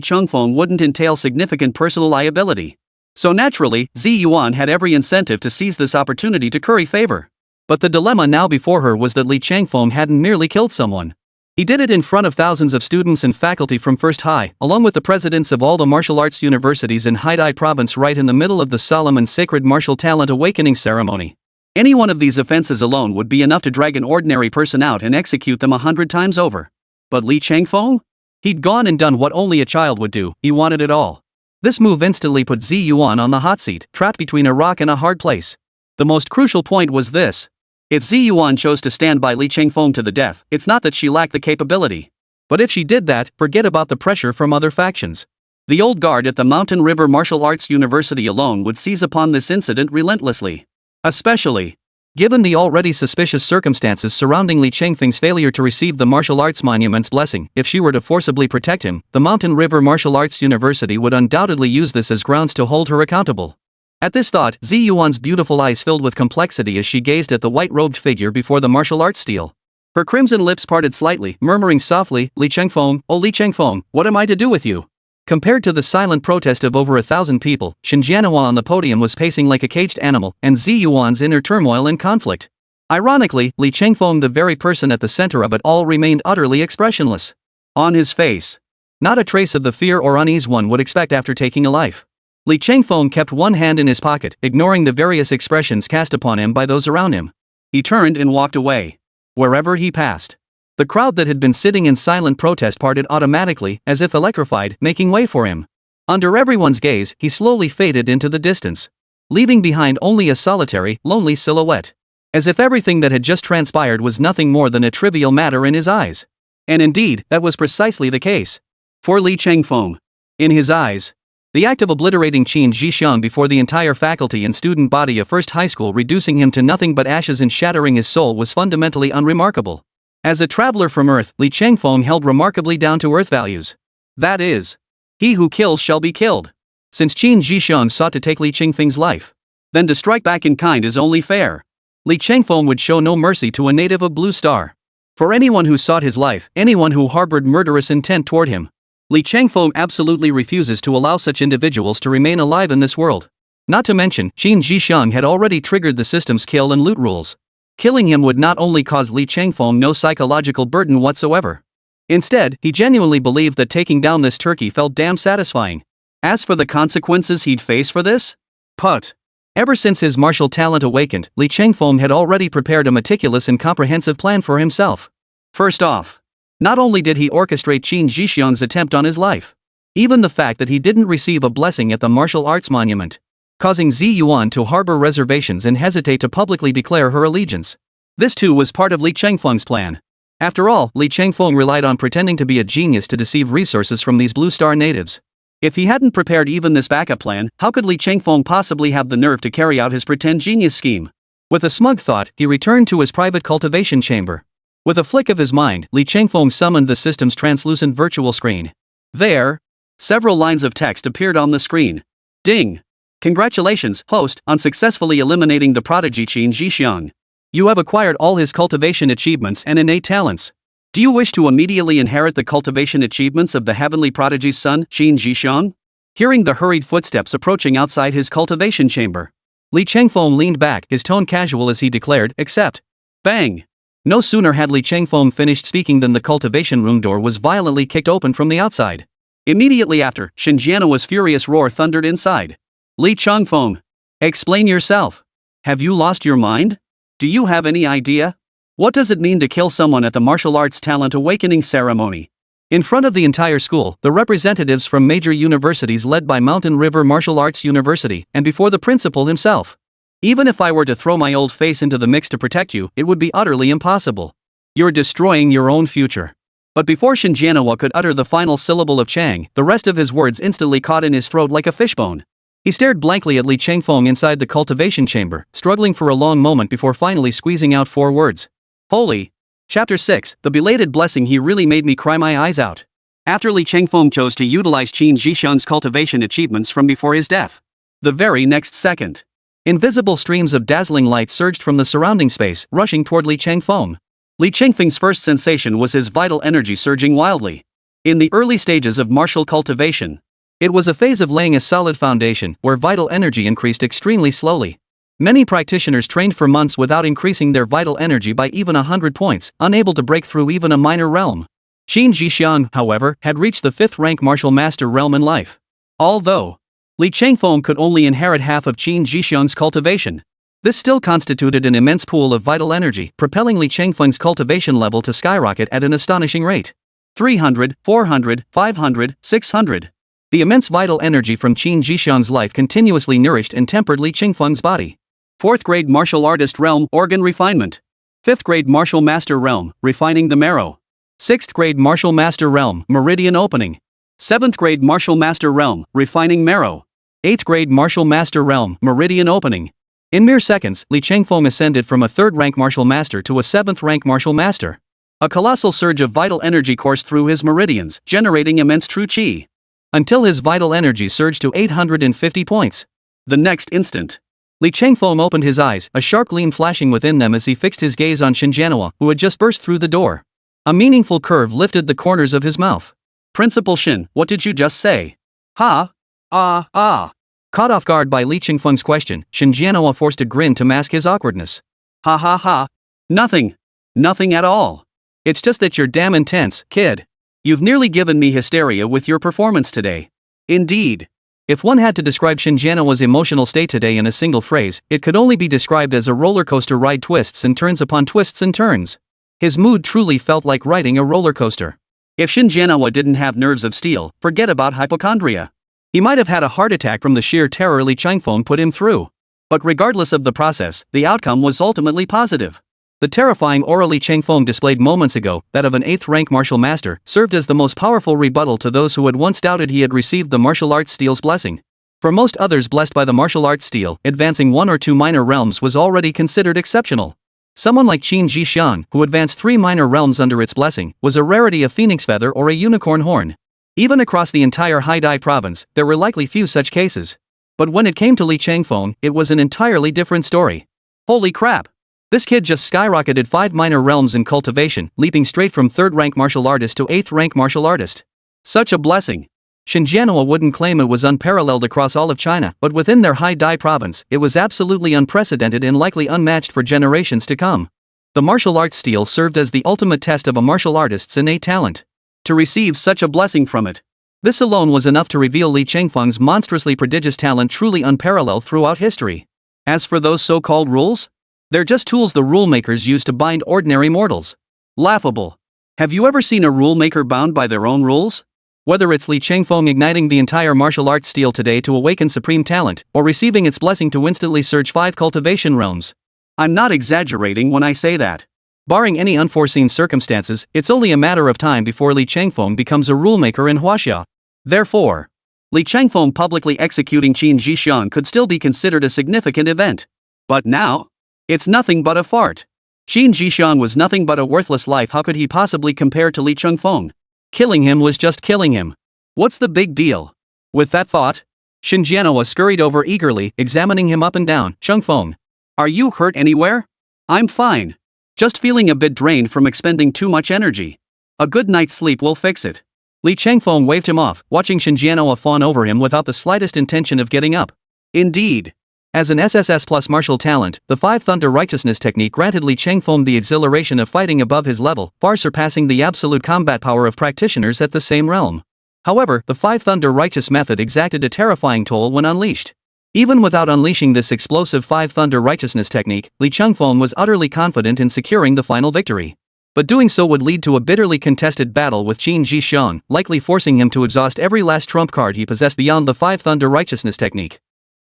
Changfeng wouldn't entail significant personal liability. So naturally, Zi Yuan had every incentive to seize this opportunity to curry favor. But the dilemma now before her was that Li Changfeng hadn't merely killed someone. He did it in front of thousands of students and faculty from First High, along with the presidents of all the martial arts universities in Haidai province, right in the middle of the solemn and sacred martial talent awakening ceremony. Any one of these offenses alone would be enough to drag an ordinary person out and execute them 100 times over. But Li Changfeng? He'd gone and done what only a child would do. He wanted it all. This move instantly put Zi Yuan on the hot seat, trapped between a rock and a hard place. The most crucial point was this. If Zi Yuan chose to stand by Li Changfeng to the death, it's not that she lacked the capability. But if she did that, forget about the pressure from other factions. The old guard at the Mountain River Martial Arts University alone would seize upon this incident relentlessly. Especially given the already suspicious circumstances surrounding Li Changfeng's failure to receive the martial arts monument's blessing. If she were to forcibly protect him, the Mountain River Martial Arts University would undoubtedly use this as grounds to hold her accountable. At this thought, Zi Yuan's beautiful eyes filled with complexity as she gazed at the white-robed figure before the martial arts stele. Her crimson lips parted slightly, murmuring softly, Li Changfeng, oh Li Changfeng, what am I to do with you? Compared to the silent protest of over 1,000 people, Xinjianhua on the podium was pacing like a caged animal, and Zi Yuan's inner turmoil and conflict. Ironically, Li Changfeng, the very person at the center of it all, remained utterly expressionless. On his face, not a trace of the fear or unease one would expect after taking a life. Li Changfeng kept one hand in his pocket, ignoring the various expressions cast upon him by those around him. He turned and walked away. Wherever he passed, the crowd that had been sitting in silent protest parted automatically, as if electrified, making way for him. Under everyone's gaze, he slowly faded into the distance, leaving behind only a solitary, lonely silhouette. As if everything that had just transpired was nothing more than a trivial matter in his eyes. And indeed, that was precisely the case. For Li Changfeng, in his eyes, the act of obliterating Qin Jixiang before the entire faculty and student body of First High School, reducing him to nothing but ashes and shattering his soul, was fundamentally unremarkable. As a traveler from Earth, Li Changfeng held remarkably down-to-earth values. That is, he who kills shall be killed. Since Qin Jixiang sought to take Li Changfeng's life, then to strike back in kind is only fair. Li Changfeng would show no mercy to a native of Blue Star. For anyone who sought his life, anyone who harbored murderous intent toward him, Li Changfeng absolutely refuses to allow such individuals to remain alive in this world. Not to mention, Qin Jixiang had already triggered the system's kill and loot rules. Killing him would not only cause Li Changfeng no psychological burden whatsoever. Instead, he genuinely believed that taking down this turkey felt damn satisfying. As for the consequences he'd face for this? Put. Ever since his martial talent awakened, Li Changfeng had already prepared a meticulous and comprehensive plan for himself. First off, not only did he orchestrate Qin Jixiang's attempt on his life, even the fact that he didn't receive a blessing at the martial arts monument, causing Zi Yuan to harbor reservations and hesitate to publicly declare her allegiance. This too was part of Li Chengfeng's plan. After all, Li Chengfeng relied on pretending to be a genius to deceive resources from these Blue Star natives. If he hadn't prepared even this backup plan, how could Li Chengfeng possibly have the nerve to carry out his pretend genius scheme? With a smug thought, he returned to his private cultivation chamber. With a flick of his mind, Li Chengfeng summoned the system's translucent virtual screen. There, several lines of text appeared on the screen. Ding! Congratulations, host, on successfully eliminating the prodigy Qin Zhixiang. You have acquired all his cultivation achievements and innate talents. Do you wish to immediately inherit the cultivation achievements of the heavenly prodigy's son, Qin Zhixiang? Hearing the hurried footsteps approaching outside his cultivation chamber, Li Chengfeng leaned back, his tone casual as he declared, "Accept." Bang! No sooner had Li Chengfeng finished speaking than the cultivation room door was violently kicked open from the outside. Immediately after, Shinjiano's furious roar thundered inside. Li Chengfeng! Explain yourself. Have you lost your mind? Do you have any idea? What does it mean to kill someone at the martial arts talent awakening ceremony? In front of the entire school, the representatives from major universities led by Mountain River Martial Arts University, and before the principal himself. Even if I were to throw my old face into the mix to protect you, it would be utterly impossible. You're destroying your own future. But before Shinjiano could utter the final syllable of Chang, the rest of his words instantly caught in his throat like a fishbone. He stared blankly at Li Chengfeng inside the cultivation chamber, struggling for a long moment before finally squeezing out 4 words. Holy! Chapter 6, The Belated Blessing. He really made me cry my eyes out. After Li Chengfeng chose to utilize Qin Zhixiang's cultivation achievements from before his death. The very next second, invisible streams of dazzling light surged from the surrounding space, rushing toward Li Chengfeng. Li Chengfeng's first sensation was his vital energy surging wildly. In the early stages of martial cultivation, it was a phase of laying a solid foundation, where vital energy increased extremely slowly. Many practitioners trained for months without increasing their vital energy by even 100 points, unable to break through even a minor realm. Qin Zhixiang, however, had reached the 5th rank martial master realm in life. Although Li Chengfeng could only inherit half of Qin Zhixiang's cultivation, this still constituted an immense pool of vital energy, propelling Li Chengfeng's cultivation level to skyrocket at an astonishing rate. 300, 400, 500, 600. The immense vital energy from Qin Zhixiang's life continuously nourished and tempered Li Chengfeng's body. 4th grade martial artist realm, organ refinement. 5th grade martial master realm, refining the marrow. 6th grade martial master realm, meridian opening. 7th grade martial master realm, refining marrow. 8th grade martial master realm, meridian opening. In mere seconds, Li Chengfeng ascended from a 3rd rank martial master to a 7th rank martial master. A colossal surge of vital energy coursed through his meridians, generating immense true qi, until his vital energy surged to 850 points. The next instant, Li Chengfeng opened his eyes, a sharp gleam flashing within them as he fixed his gaze on Shinjiano, who had just burst through the door. A meaningful curve lifted the corners of his mouth. Principal Shin, what did you just say? Ha? Caught off guard by Li Chengfeng's question, Shinjiano forced a grin to mask his awkwardness. Ha ha ha. Nothing. Nothing at all. It's just that you're damn intense, kid. You've nearly given me hysteria with your performance today. Indeed. If one had to describe Shinjiano's emotional state today in a single phrase, it could only be described as a roller coaster ride, twists and turns upon twists and turns. His mood truly felt like riding a roller coaster. If Shinjiano didn't have nerves of steel, forget about hypochondria. He might have had a heart attack from the sheer terror Li Chengfeng put him through. But regardless of the process, the outcome was ultimately positive. The terrifying aura Li Chengfeng displayed moments ago, that of an 8th rank martial master, served as the most powerful rebuttal to those who had once doubted he had received the martial arts steel's blessing. For most others blessed by the martial arts steel, advancing 1 or 2 minor realms was already considered exceptional. Someone like Qin Zhixiang, who advanced 3 minor realms under its blessing, was a rarity, a phoenix feather or a unicorn horn. Even across the entire Haidai province, there were likely few such cases. But when it came to Li Chengfeng, it was an entirely different story. Holy crap! This kid just skyrocketed 5 minor realms in cultivation, leaping straight from 3rd rank martial artist to 8th rank martial artist. Such a blessing. Shinjiano wouldn't claim it was unparalleled across all of China, but within their Haidai province, it was absolutely unprecedented and likely unmatched for generations to come. The martial arts steel served as the ultimate test of a martial artist's innate talent. To receive such a blessing from it, this alone was enough to reveal Li Chengfeng's monstrously prodigious talent, truly unparalleled throughout history. As for those so-called rules, they're just tools the rule makers use to bind ordinary mortals. Laughable. Have you ever seen a rule maker bound by their own rules? Whether it's Li Changfeng igniting the entire martial arts stele today to awaken supreme talent, or receiving its blessing to instantly surge 5 cultivation realms. I'm not exaggerating when I say that. Barring any unforeseen circumstances, it's only a matter of time before Li Changfeng becomes a rulemaker in Huaxia. Therefore, Li Changfeng publicly executing Qin Zhixiang could still be considered a significant event. But now, it's nothing but a fart. Qin Zhixiang was nothing but a worthless life. How could he possibly compare to Li Changfeng? Killing him was just killing him. What's the big deal? With that thought, Shinjianhua scurried over eagerly, examining him up and down. Changfeng, are you hurt anywhere? I'm fine. Just feeling a bit drained from expending too much energy. A good night's sleep will fix it. Li Changfeng waved him off, watching Shinjianhua fawn over him without the slightest intention of getting up. Indeed. As an SSS plus martial talent, the 5 Thunder Righteousness technique granted Li Changfeng the exhilaration of fighting above his level, far surpassing the absolute combat power of practitioners at the same realm. However, the 5 Thunder Righteous method exacted a terrifying toll when unleashed. Even without unleashing this explosive 5 Thunder Righteousness technique, Li Changfeng was utterly confident in securing the final victory. But doing so would lead to a bitterly contested battle with Qin Zhixiang, likely forcing him to exhaust every last trump card he possessed beyond the 5 Thunder Righteousness technique.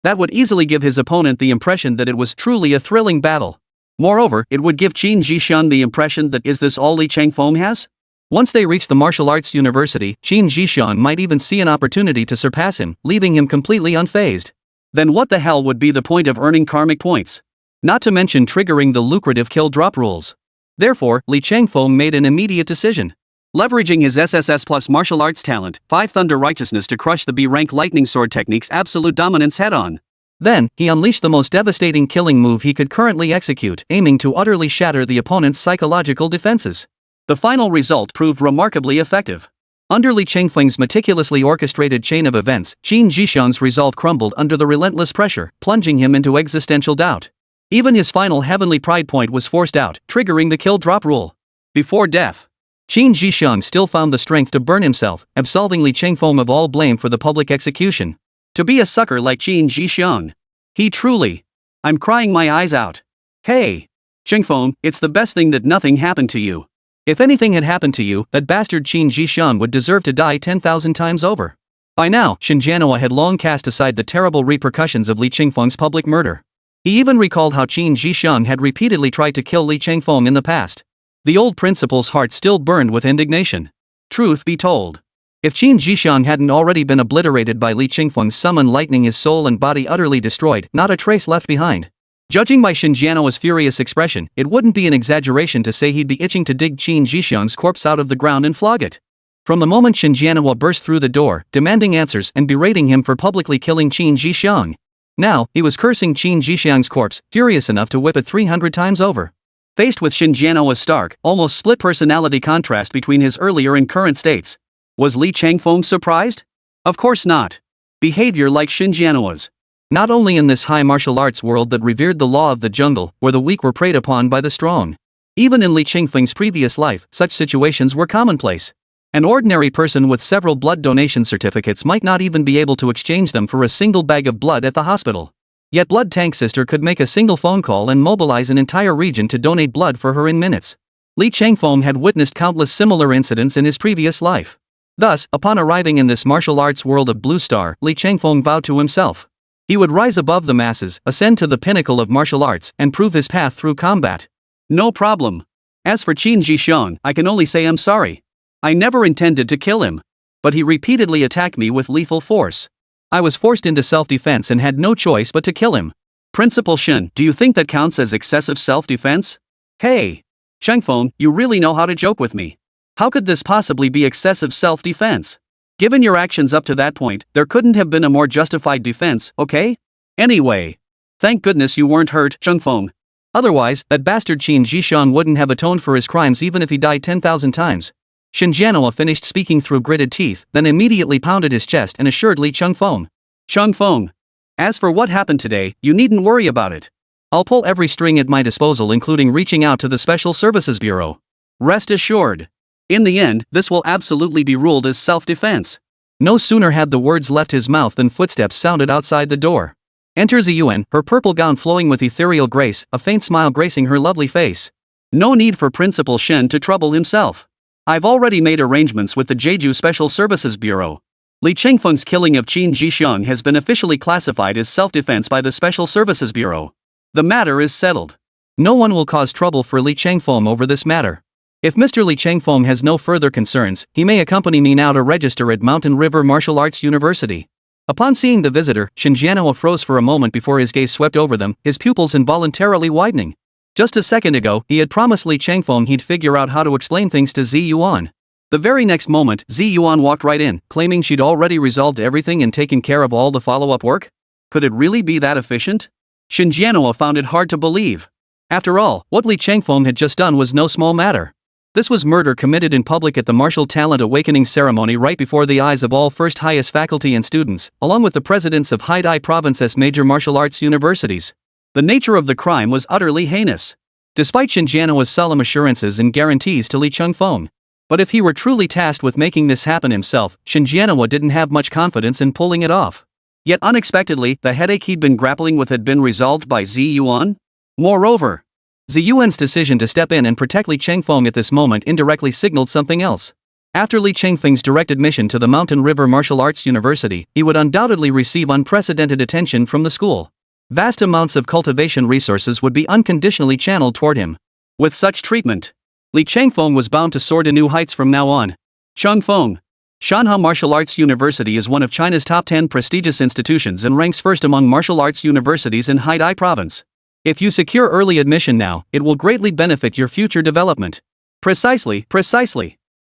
That would easily give his opponent the impression that it was truly a thrilling battle. Moreover, it would give Qin Zhixiang the impression that is this all Li Changfeng has? Once they reached the martial arts university, Qin Zhixiang might even see an opportunity to surpass him, leaving him completely unfazed. Then what the hell would be the point of earning karmic points? Not to mention triggering the lucrative kill drop rules. Therefore, Li Changfeng made an immediate decision. Leveraging his SSS plus martial arts talent, 5 Thunder Righteousness to crush the B-rank lightning sword technique's absolute dominance head-on. Then, he unleashed the most devastating killing move he could currently execute, aiming to utterly shatter the opponent's psychological defenses. The final result proved remarkably effective. Under Li Changfeng's meticulously orchestrated chain of events, Qin Zhixiang's resolve crumbled under the relentless pressure, plunging him into existential doubt. Even his final heavenly pride point was forced out, triggering the kill drop rule. Before death, Qin Zhixiang still found the strength to burn himself, absolving Li Changfeng of all blame for the public execution. To be a sucker like Qin Zhixiang. He truly. I'm crying my eyes out. Hey, Changfeng, it's the best thing that nothing happened to you. If anything had happened to you, that bastard Qin Zhixiang would deserve to die 10,000 times over. By now, Shinjianhua had long cast aside the terrible repercussions of Li Changfeng's public murder. He even recalled how Qin Zhixiang had repeatedly tried to kill Li Changfeng in the past. The old principal's heart still burned with indignation. Truth be told, if Qin Zhixiang hadn't already been obliterated by Li Changfeng's summon lightning, his soul and body utterly destroyed, not a trace left behind. Judging by Shinjianhua's furious expression, it wouldn't be an exaggeration to say he'd be itching to dig Qin Zhixiang's corpse out of the ground and flog it. From the moment Shinjianhua burst through the door, demanding answers and berating him for publicly killing Qin Zhixiang. Now, he was cursing Qin Zhixiang's corpse, furious enough to whip it 300 times over. Faced with Shinjianhua's stark, almost split personality contrast between his earlier and current states, was Li Changfeng surprised? Of course not. Behavior like Shinjianhua's. Not only in this high martial arts world that revered the law of the jungle, where the weak were preyed upon by the strong. Even in Li Changfeng's previous life, such situations were commonplace. An ordinary person with several blood donation certificates might not even be able to exchange them for a single bag of blood at the hospital. Yet Blood Tank Sister could make a single phone call and mobilize an entire region to donate blood for her in minutes. Li Changfeng had witnessed countless similar incidents in his previous life. Thus, upon arriving in this martial arts world of Blue Star, Li Changfeng vowed to himself. He would rise above the masses, ascend to the pinnacle of martial arts, and prove his path through combat. No problem. As for Qin Zhixiang, I can only say I'm sorry. I never intended to kill him. But he repeatedly attacked me with lethal force. I was forced into self-defense and had no choice but to kill him. Principal Shen, do you think that counts as excessive self-defense? Hey, Changfeng, you really know how to joke with me. How could this possibly be excessive self-defense? Given your actions up to that point, there couldn't have been a more justified defense, okay? Anyway, thank goodness you weren't hurt, Changfeng. Otherwise, that bastard Qin Zhixiang wouldn't have atoned for his crimes even if he died 10,000 times. Shinjianhua finished speaking through gritted teeth, then immediately pounded his chest and assured Li Changfeng. Changfeng, as for what happened today, you needn't worry about it. I'll pull every string at my disposal, including reaching out to the Special Services Bureau. Rest assured. In the end, this will absolutely be ruled as self-defense. No sooner had the words left his mouth than footsteps sounded outside the door. Enters Yuen, her purple gown flowing with ethereal grace, a faint smile gracing her lovely face. No need for Principal Shen to trouble himself. I've already made arrangements with the Jeju Special Services Bureau. Li Chengfeng's killing of Qin Jixiang has been officially classified as self-defense by the Special Services Bureau. The matter is settled. No one will cause trouble for Li Chengfeng over this matter. If Mr. Li Chengfeng has no further concerns, he may accompany me now to register at Mountain River Martial Arts University. Upon seeing the visitor, Shanhe froze for a moment before his gaze swept over them, his pupils involuntarily widening. Just a second ago, he had promised Li Chengfeng he'd figure out how to explain things to Zi Yuan. The very next moment, Zi Yuan walked right in, claiming she'd already resolved everything and taken care of all the follow-up work. Could it really be that efficient? Shanhe found it hard to believe. After all, what Li Chengfeng had just done was no small matter. This was murder committed in public at the Martial Talent Awakening ceremony right before the eyes of all first highest faculty and students, along with the presidents of Haidai Province's major martial arts universities. The nature of the crime was utterly heinous. Despite Shanhe's solemn assurances and guarantees to Li Chengfeng. But if he were truly tasked with making this happen himself, Shanhe didn't have much confidence in pulling it off. Yet unexpectedly, the headache he'd been grappling with had been resolved by Zi Yuan. Moreover, Zi Yuan's decision to step in and protect Li Chengfeng at this moment indirectly signaled something else. After Li Chengfeng's direct admission to the Mountain River Martial Arts University, he would undoubtedly receive unprecedented attention from the school. Vast amounts of cultivation resources would be unconditionally channeled toward him. With such treatment, Li Chengfeng was bound to soar to new heights from now on. Chengfeng. Shanhe Martial Arts University is one of China's top 10 prestigious institutions and ranks first among martial arts universities in Haidai Province. If you secure early admission now, it will greatly benefit your future development. Precisely.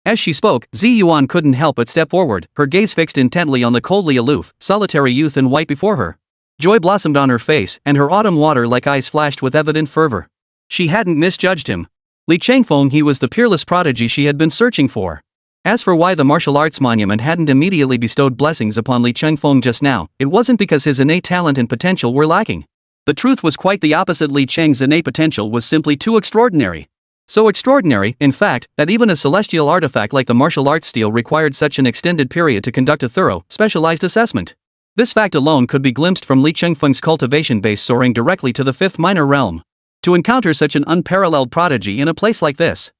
As she spoke, Zi Yuan couldn't help but step forward, her gaze fixed intently on the coldly aloof, solitary youth in white before her. Joy blossomed on her face, and her autumn water-like eyes flashed with evident fervor. She hadn't misjudged him. Li Chengfeng, he was the peerless prodigy she had been searching for. As for why the martial arts monument hadn't immediately bestowed blessings upon Li Chengfeng just now, it wasn't because his innate talent and potential were lacking. The truth was quite the opposite. Li Cheng's innate potential was simply too extraordinary. So extraordinary, in fact, that even a celestial artifact like the martial arts stele required such an extended period to conduct a thorough, specialized assessment. This fact alone could be glimpsed from Li Chengfeng's cultivation base soaring directly to the fifth minor realm. To encounter such an unparalleled prodigy in a place like this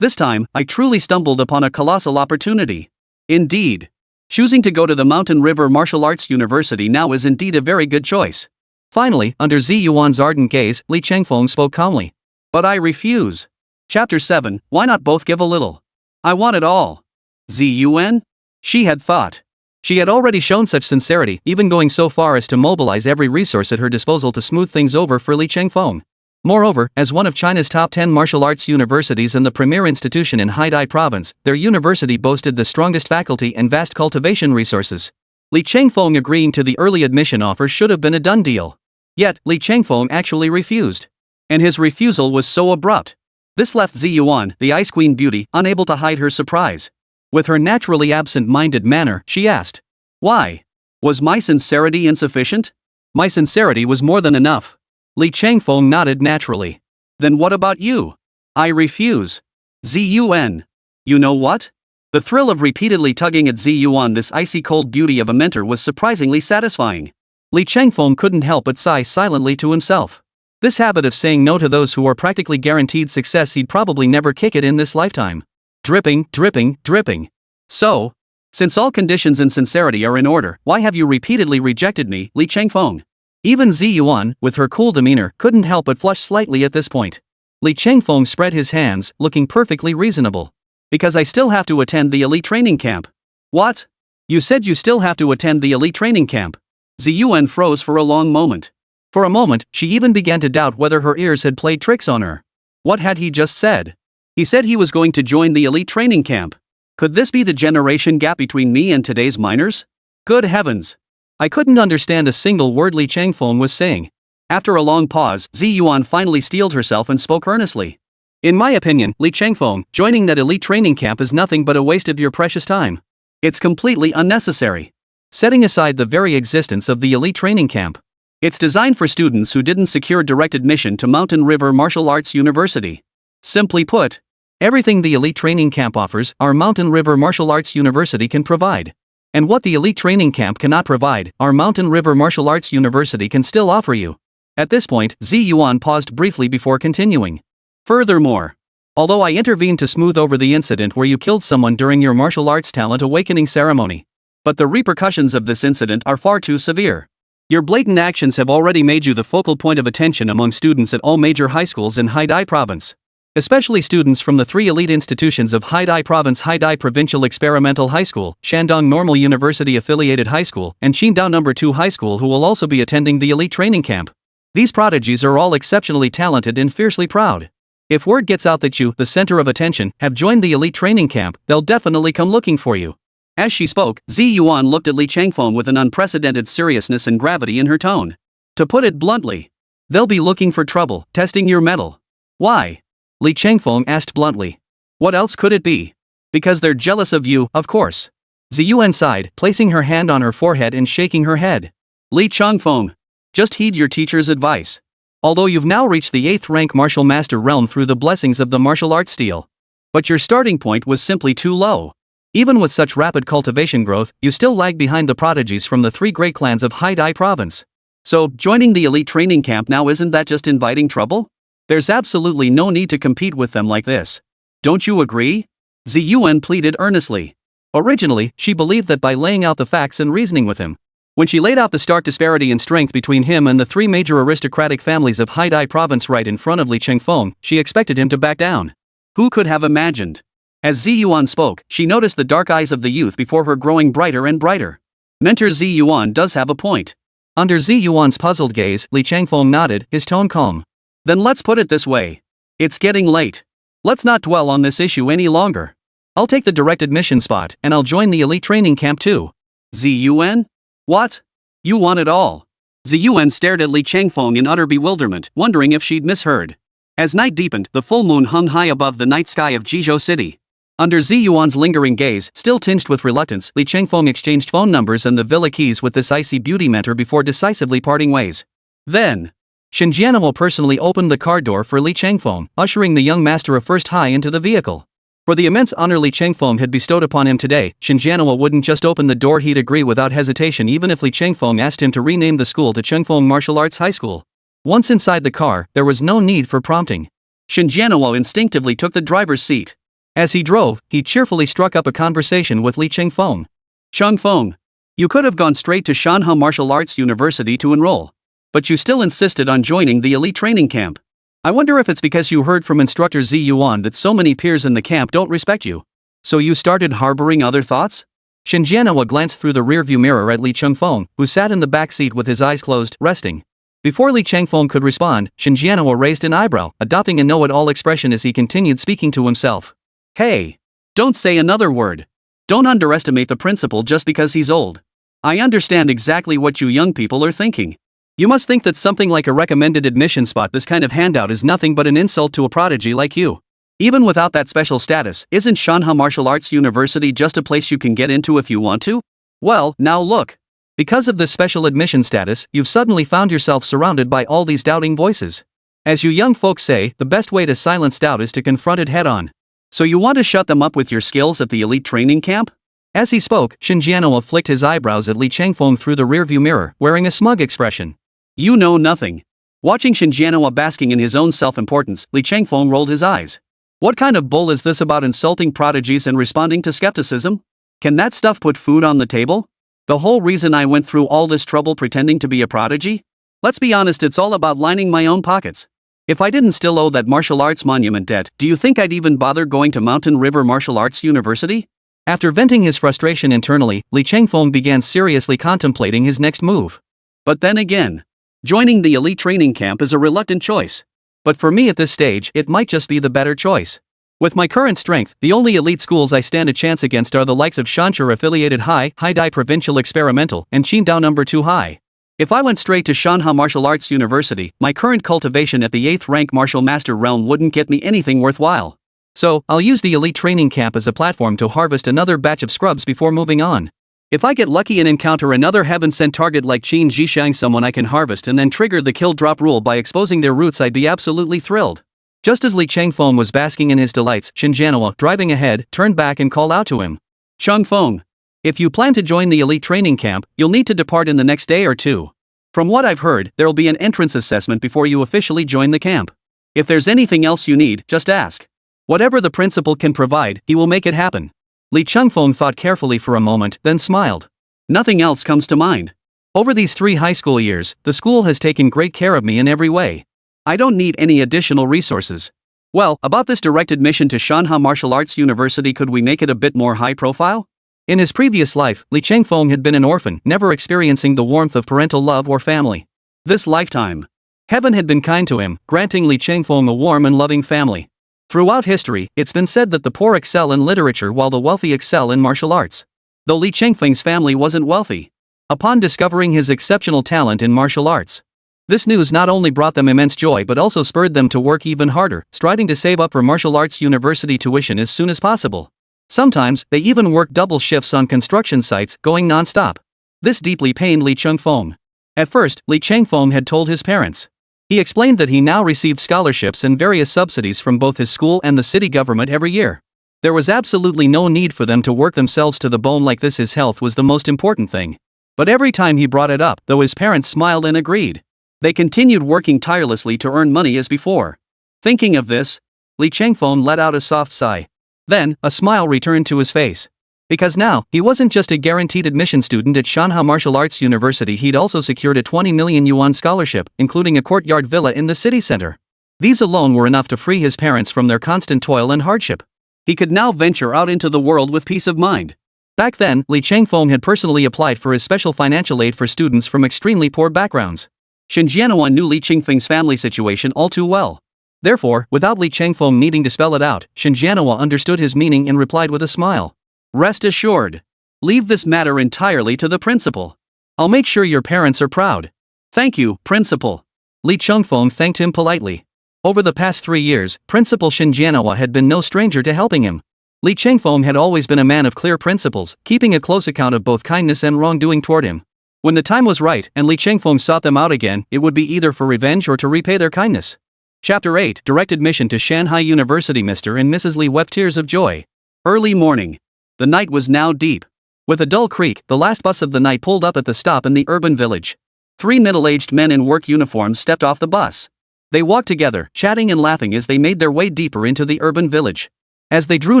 time, I truly stumbled upon a colossal opportunity. Indeed. Choosing to go to the Mountain River Martial Arts University now is indeed a very good choice. Finally, under Zi Yuan's ardent gaze, Li Chengfeng spoke calmly. But I refuse. Chapter 7, Why not both give a little? I want it all. Zi Yuan? She had thought. She had already shown such sincerity, even going so far as to mobilize every resource at her disposal to smooth things over for Li Chengfeng. Moreover, as one of China's top 10 martial arts universities and the premier institution in Haidai Province, their university boasted the strongest faculty and vast cultivation resources. Li Chengfeng agreeing to the early admission offer should have been a done deal. Yet, Li Chengfeng actually refused. And his refusal was so abrupt. This left Zi Yuan, the Ice Queen beauty, unable to hide her surprise. With her naturally absent-minded manner, she asked, "Why? Was my sincerity insufficient?" "My sincerity was more than enough." Li Chengfeng nodded naturally. "Then what about you?" "I refuse." Zi Yuan. You know what? The thrill of repeatedly tugging at Zi Yuan, this icy-cold beauty of a mentor, was surprisingly satisfying. Li Chengfeng couldn't help but sigh silently to himself. This habit of saying no to those who are practically guaranteed success, he'd probably never kick it in this lifetime. Dripping. So, since all conditions and sincerity are in order, why have you repeatedly rejected me, Li Chengfeng? Even Zi Yuan, with her cool demeanor, couldn't help but flush slightly at this point. Li Chengfeng spread his hands, looking perfectly reasonable. Because I still have to attend the elite training camp. What? You said you still have to attend the elite training camp? Zi Yuan froze for a long moment. For a moment, she even began to doubt whether her ears had played tricks on her. What had he just said? He said he was going to join the elite training camp. Could this be the generation gap between me and today's minors? Good heavens! I couldn't understand a single word Li Chengfeng was saying. After a long pause, Zi Yuan finally steeled herself and spoke earnestly. In my opinion, Li Chengfeng, joining that elite training camp is nothing but a waste of your precious time. It's completely unnecessary. Setting aside the very existence of the elite training camp, it's designed for students who didn't secure direct admission to Mountain River Martial Arts University. Simply put, everything the elite training camp offers, our Mountain River Martial Arts University can provide. And what the elite training camp cannot provide, our Mountain River Martial Arts University can still offer you. At this point, Zi Yuan paused briefly before continuing. Furthermore, Although I intervened to smooth over the incident where you killed someone during your martial arts talent awakening ceremony. But the repercussions of this incident are far too severe. Your blatant actions have already made you the focal point of attention among students at all major high schools in Haidai Province. Especially students from the 3 elite institutions of Haidai Province: Haidai Provincial Experimental High School, Shandong Normal University Affiliated High School, and Qingdao No. 2 High School, who will also be attending the elite training camp. These prodigies are all exceptionally talented and fiercely proud. If word gets out that you, the center of attention, have joined the elite training camp, they'll definitely come looking for you. As she spoke, Zi Yuan looked at Li Changfeng with an unprecedented seriousness and gravity in her tone. To put it bluntly, they'll be looking for trouble, testing your mettle. Why? Li Changfeng asked bluntly. What else could it be? Because they're jealous of you, of course. Zi Yuan sighed, placing her hand on her forehead and shaking her head. Li Changfeng, just heed your teacher's advice. Although you've now reached the 8th rank martial master realm through the blessings of the martial arts stele. But your starting point was simply too low. Even with such rapid cultivation growth, you still lag behind the prodigies from the 3 great clans of Haidai Province. So, joining the elite training camp now, isn't that just inviting trouble? There's absolutely no need to compete with them like this. Don't you agree? Zi Yuan pleaded earnestly. Originally, she believed that by laying out the facts and reasoning with him. When she laid out the stark disparity in strength between him and the 3 major aristocratic families of Haidai Province right in front of Li Changfeng, she expected him to back down. Who could have imagined? As Zi Yuan spoke, she noticed the dark eyes of the youth before her growing brighter and brighter. Mentor Zi Yuan does have a point. Under Zi Yuan's puzzled gaze, Li Changfeng nodded, his tone calm. Then let's put it this way. It's getting late. Let's not dwell on this issue any longer. I'll take the direct admission spot, and I'll join the elite training camp too. Zi Yuan? What? You want it all? Zi Yuan stared at Li Changfeng in utter bewilderment, wondering if she'd misheard. As night deepened, the full moon hung high above the night sky of Jizhou City. Under Zi Yuan's lingering gaze, still tinged with reluctance, Li Changfeng exchanged phone numbers and the villa keys with this icy beauty mentor before decisively parting ways. Then, Shinjianwo personally opened the car door for Li Changfeng, ushering the young master of First High into the vehicle. For the immense honor Li Changfeng had bestowed upon him today, Shinjianwo wouldn't just open the door, he'd agree without hesitation even if Li Changfeng asked him to rename the school to Chengfeng Martial Arts High School. Once inside the car, there was no need for prompting. Shinjianwo instinctively took the driver's seat. As he drove, he cheerfully struck up a conversation with Li Changfeng. Changfeng, you could have gone straight to Shanhe Martial Arts University to enroll. But you still insisted on joining the elite training camp. I wonder if it's because you heard from instructor Zi Yuan that so many peers in the camp don't respect you. So you started harboring other thoughts? Shinjianwo glanced through the rearview mirror at Li Changfeng, who sat in the back seat with his eyes closed, resting. Before Li Changfeng could respond, Shinjianwo raised an eyebrow, adopting a know-it-all expression as he continued speaking to himself. Hey! Don't say another word. Don't underestimate the principal just because he's old. I understand exactly what you young people are thinking. You must think that something like a recommended admission spot, this kind of handout, is nothing but an insult to a prodigy like you. Even without that special status, isn't Shanhe Martial Arts University just a place you can get into if you want to? Well, now look. Because of this special admission status, you've suddenly found yourself surrounded by all these doubting voices. As you young folks say, the best way to silence doubt is to confront it head-on. So you want to shut them up with your skills at the elite training camp? As he spoke, Shinjianwo flicked his eyebrows at Li Changfeng through the rearview mirror, wearing a smug expression. You know nothing. Watching Shinjianwo basking in his own self-importance, Li Changfeng rolled his eyes. What kind of bull is this about insulting prodigies and responding to skepticism? Can that stuff put food on the table? The whole reason I went through all this trouble pretending to be a prodigy? Let's be honest, it's all about lining my own pockets. If I didn't still owe that martial arts monument debt, do you think I'd even bother going to Mountain River Martial Arts University? After venting his frustration internally, Li Changfeng began seriously contemplating his next move. But then again, joining the elite training camp is a reluctant choice. But for me at this stage, it might just be the better choice. With my current strength, the only elite schools I stand a chance against are the likes of Shanhe Affiliated High, Haidai Provincial Experimental, and Qingdao No. 2 High. If I went straight to Shanhe Martial Arts University, my current cultivation at the 8th rank martial master realm wouldn't get me anything worthwhile. So, I'll use the elite training camp as a platform to harvest another batch of scrubs before moving on. If I get lucky and encounter another heaven-sent target like Qin Zhishang, someone I can harvest and then trigger the kill drop rule by exposing their roots, I'd be absolutely thrilled. Just as Li Changfeng was basking in his delights, Shinjianwo, driving ahead, turned back and called out to him. Changfeng, if you plan to join the elite training camp, you'll need to depart in the next day or two. From what I've heard, there'll be an entrance assessment before you officially join the camp. If there's anything else you need, just ask. Whatever the principal can provide, he will make it happen. Li Chengfeng thought carefully for a moment, then smiled. Nothing else comes to mind. Over these 3 high school years, the school has taken great care of me in every way. I don't need any additional resources. Well, about this direct admission to Shanhe Martial Arts University, could we make it a bit more high profile? In his previous life, Li Chengfeng had been an orphan, never experiencing the warmth of parental love or family. This lifetime, heaven had been kind to him, granting Li Chengfeng a warm and loving family. Throughout history, it's been said that the poor excel in literature while the wealthy excel in martial arts. Though Li Chengfeng's family wasn't wealthy, upon discovering his exceptional talent in martial arts, this news not only brought them immense joy but also spurred them to work even harder, striving to save up for martial arts university tuition as soon as possible. Sometimes, they even worked double shifts on construction sites, going non-stop. This deeply pained Li Chengfeng. At first, Li Chengfeng had told his parents. He explained that he now received scholarships and various subsidies from both his school and the city government every year. There was absolutely no need for them to work themselves to the bone like this. His health was the most important thing. But every time he brought it up, though his parents smiled and agreed, they continued working tirelessly to earn money as before. Thinking of this, Li Chengfeng let out a soft sigh. Then, a smile returned to his face. Because now, he wasn't just a guaranteed admission student at Shanhe Martial Arts University, he'd also secured a 20 million yuan scholarship, including a courtyard villa in the city center. These alone were enough to free his parents from their constant toil and hardship. He could now venture out into the world with peace of mind. Back then, Li Chengfeng had personally applied for his special financial aid for students from extremely poor backgrounds. Shanhe knew Li Chengfeng's family situation all too well. Therefore, without Li Chengfeng needing to spell it out, Shanhe understood his meaning and replied with a smile. Rest assured. Leave this matter entirely to the principal. I'll make sure your parents are proud. Thank you, principal. Li Chengfeng thanked him politely. Over the past 3 years, Principal Shanhe had been no stranger to helping him. Li Chengfeng had always been a man of clear principles, keeping a close account of both kindness and wrongdoing toward him. When the time was right and Li Chengfeng sought them out again, it would be either for revenge or to repay their kindness. Chapter 8, Direct Admission to Shanhe University. Mr. and Mrs. Li wept tears of joy. Early morning. The night was now deep. With a dull creak, the last bus of the night pulled up at the stop in the urban village. 3 middle-aged men in work uniforms stepped off the bus. They walked together, chatting and laughing as they made their way deeper into the urban village. As they drew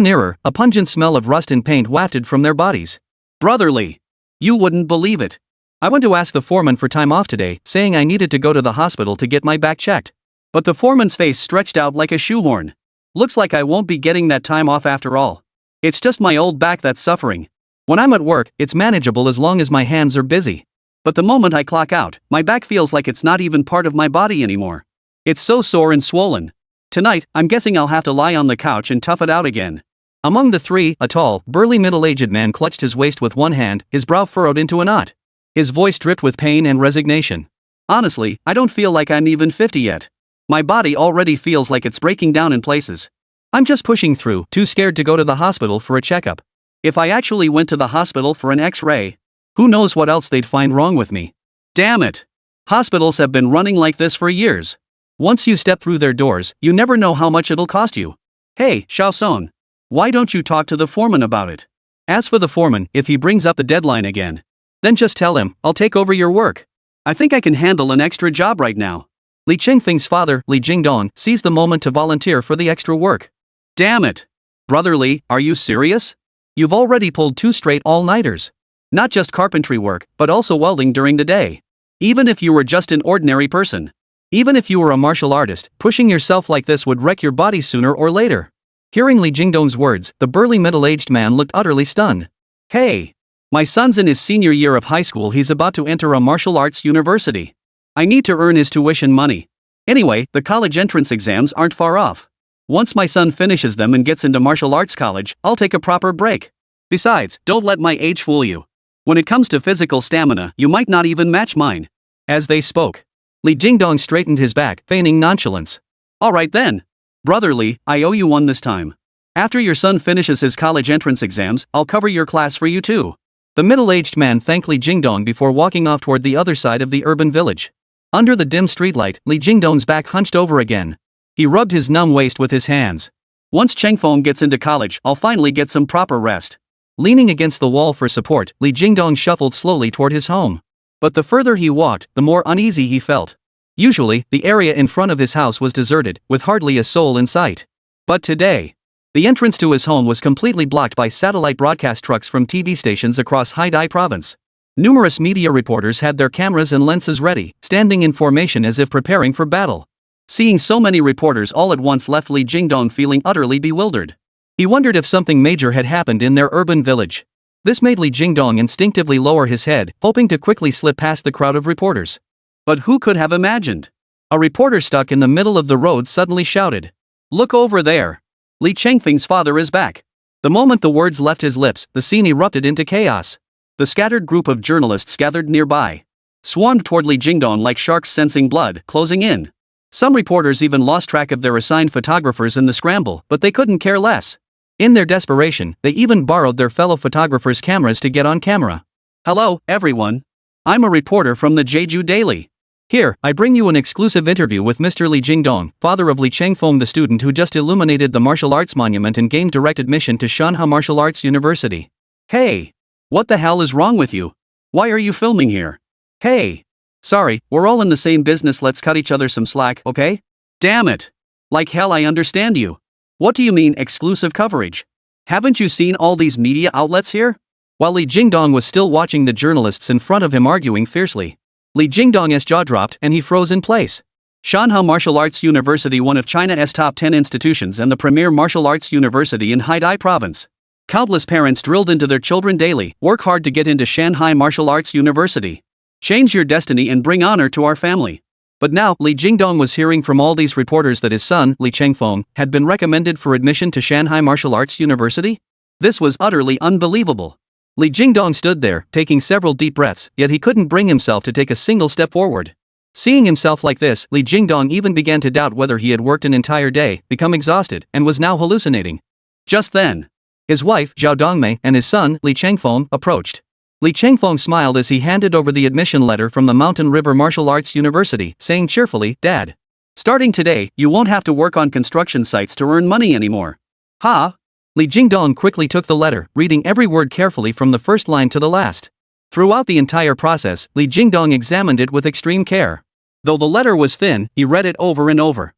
nearer, a pungent smell of rust and paint wafted from their bodies. Brotherly! You wouldn't believe it. I went to ask the foreman for time off today, saying I needed to go to the hospital to get my back checked. But the foreman's face stretched out like a shoehorn. Looks like I won't be getting that time off after all. It's just my old back that's suffering. When I'm at work, it's manageable as long as my hands are busy. But the moment I clock out, my back feels like it's not even part of my body anymore. It's so sore and swollen. Tonight, I'm guessing I'll have to lie on the couch and tough it out again. Among the 3, a tall, burly middle-aged man clutched his waist with one hand, his brow furrowed into a knot. His voice dripped with pain and resignation. Honestly, I don't feel like I'm even 50 yet. My body already feels like it's breaking down in places. I'm just pushing through, too scared to go to the hospital for a checkup. If I actually went to the hospital for an X-ray, who knows what else they'd find wrong with me. Damn it! Hospitals have been running like this for years. Once you step through their doors, you never know how much it'll cost you. Hey, Xiaosong. Why don't you talk to the foreman about it? As for the foreman, if he brings up the deadline again, then just tell him, I'll take over your work. I think I can handle an extra job right now. Li Chengfeng's father, Li Jingdong, seized the moment to volunteer for the extra work. Damn it! Brother Li, are you serious? You've already pulled 2 straight all-nighters. Not just carpentry work, but also welding during the day. Even if you were just an ordinary person. Even if you were a martial artist, pushing yourself like this would wreck your body sooner or later. Hearing Li Jingdong's words, the burly middle-aged man looked utterly stunned. Hey! My son's in his senior year of high school. He's about to enter a martial arts university. I need to earn his tuition money. Anyway, the college entrance exams aren't far off. Once my son finishes them and gets into martial arts college, I'll take a proper break. Besides, don't let my age fool you. When it comes to physical stamina, you might not even match mine. As they spoke, Li Jingdong straightened his back, feigning nonchalance. Alright then. Brother Li, I owe you one this time. After your son finishes his college entrance exams, I'll cover your class for you too. The middle-aged man thanked Li Jingdong before walking off toward the other side of the urban village. Under the dim streetlight, Li Jingdong's back hunched over again. He rubbed his numb waist with his hands. Once Chengfeng gets into college, I'll finally get some proper rest. Leaning against the wall for support, Li Jingdong shuffled slowly toward his home. But the further he walked, the more uneasy he felt. Usually, the area in front of his house was deserted, with hardly a soul in sight. But today, the entrance to his home was completely blocked by satellite broadcast trucks from TV stations across Haidai province. Numerous media reporters had their cameras and lenses ready, standing in formation as if preparing for battle. Seeing so many reporters all at once left Li Jingdong feeling utterly bewildered. He wondered if something major had happened in their urban village. This made Li Jingdong instinctively lower his head, hoping to quickly slip past the crowd of reporters. But who could have imagined? A reporter stuck in the middle of the road suddenly shouted, "Look over there! Li Chengfeng's father is back." The moment the words left his lips, the scene erupted into chaos. The scattered group of journalists gathered nearby swarmed toward Li Jingdong like sharks sensing blood closing in. Some reporters even lost track of their assigned photographers in the scramble, but they couldn't care less. In their desperation, they even borrowed their fellow photographers' cameras to get on camera. "Hello, everyone. I'm a reporter from the Jeju Daily. Here, I bring you an exclusive interview with Mr. Li Jingdong, father of Li Chengfeng, the student who just illuminated the martial arts monument and gained direct admission to Shanhe Martial Arts University." "Hey! What the hell is wrong with you? Why are you filming here?" "Hey! Sorry, we're all in the same business, let's cut each other some slack, okay?" "Damn it! Like hell, I understand you. What do you mean exclusive coverage? Haven't you seen all these media outlets here?" While Li Jingdong was still watching the journalists in front of him arguing fiercely, Li Jingdong's jaw dropped and he froze in place. Shanhe Martial Arts University, one of China's top 10 institutions and the premier martial arts university in Haidai province. Countless parents drilled into their children daily, "Work hard to get into Shanhe Martial Arts University. Change your destiny and bring honor to our family." But now, Li Jingdong was hearing from all these reporters that his son, Li Chengfeng, had been recommended for admission to Shanhe Martial Arts University? This was utterly unbelievable. Li Jingdong stood there, taking several deep breaths, yet he couldn't bring himself to take a single step forward. Seeing himself like this, Li Jingdong even began to doubt whether he had worked an entire day, become exhausted, and was now hallucinating. Just then, his wife, Zhao Dongmei, and his son, Li Chengfeng, approached. Li Chengfeng smiled as he handed over the admission letter from the Mountain River Martial Arts University, saying cheerfully, "Dad, starting today, you won't have to work on construction sites to earn money anymore." "Huh?" Li Jingdong quickly took the letter, reading every word carefully from the first line to the last. Throughout the entire process, Li Jingdong examined it with extreme care. Though the letter was thin, he read it over and over.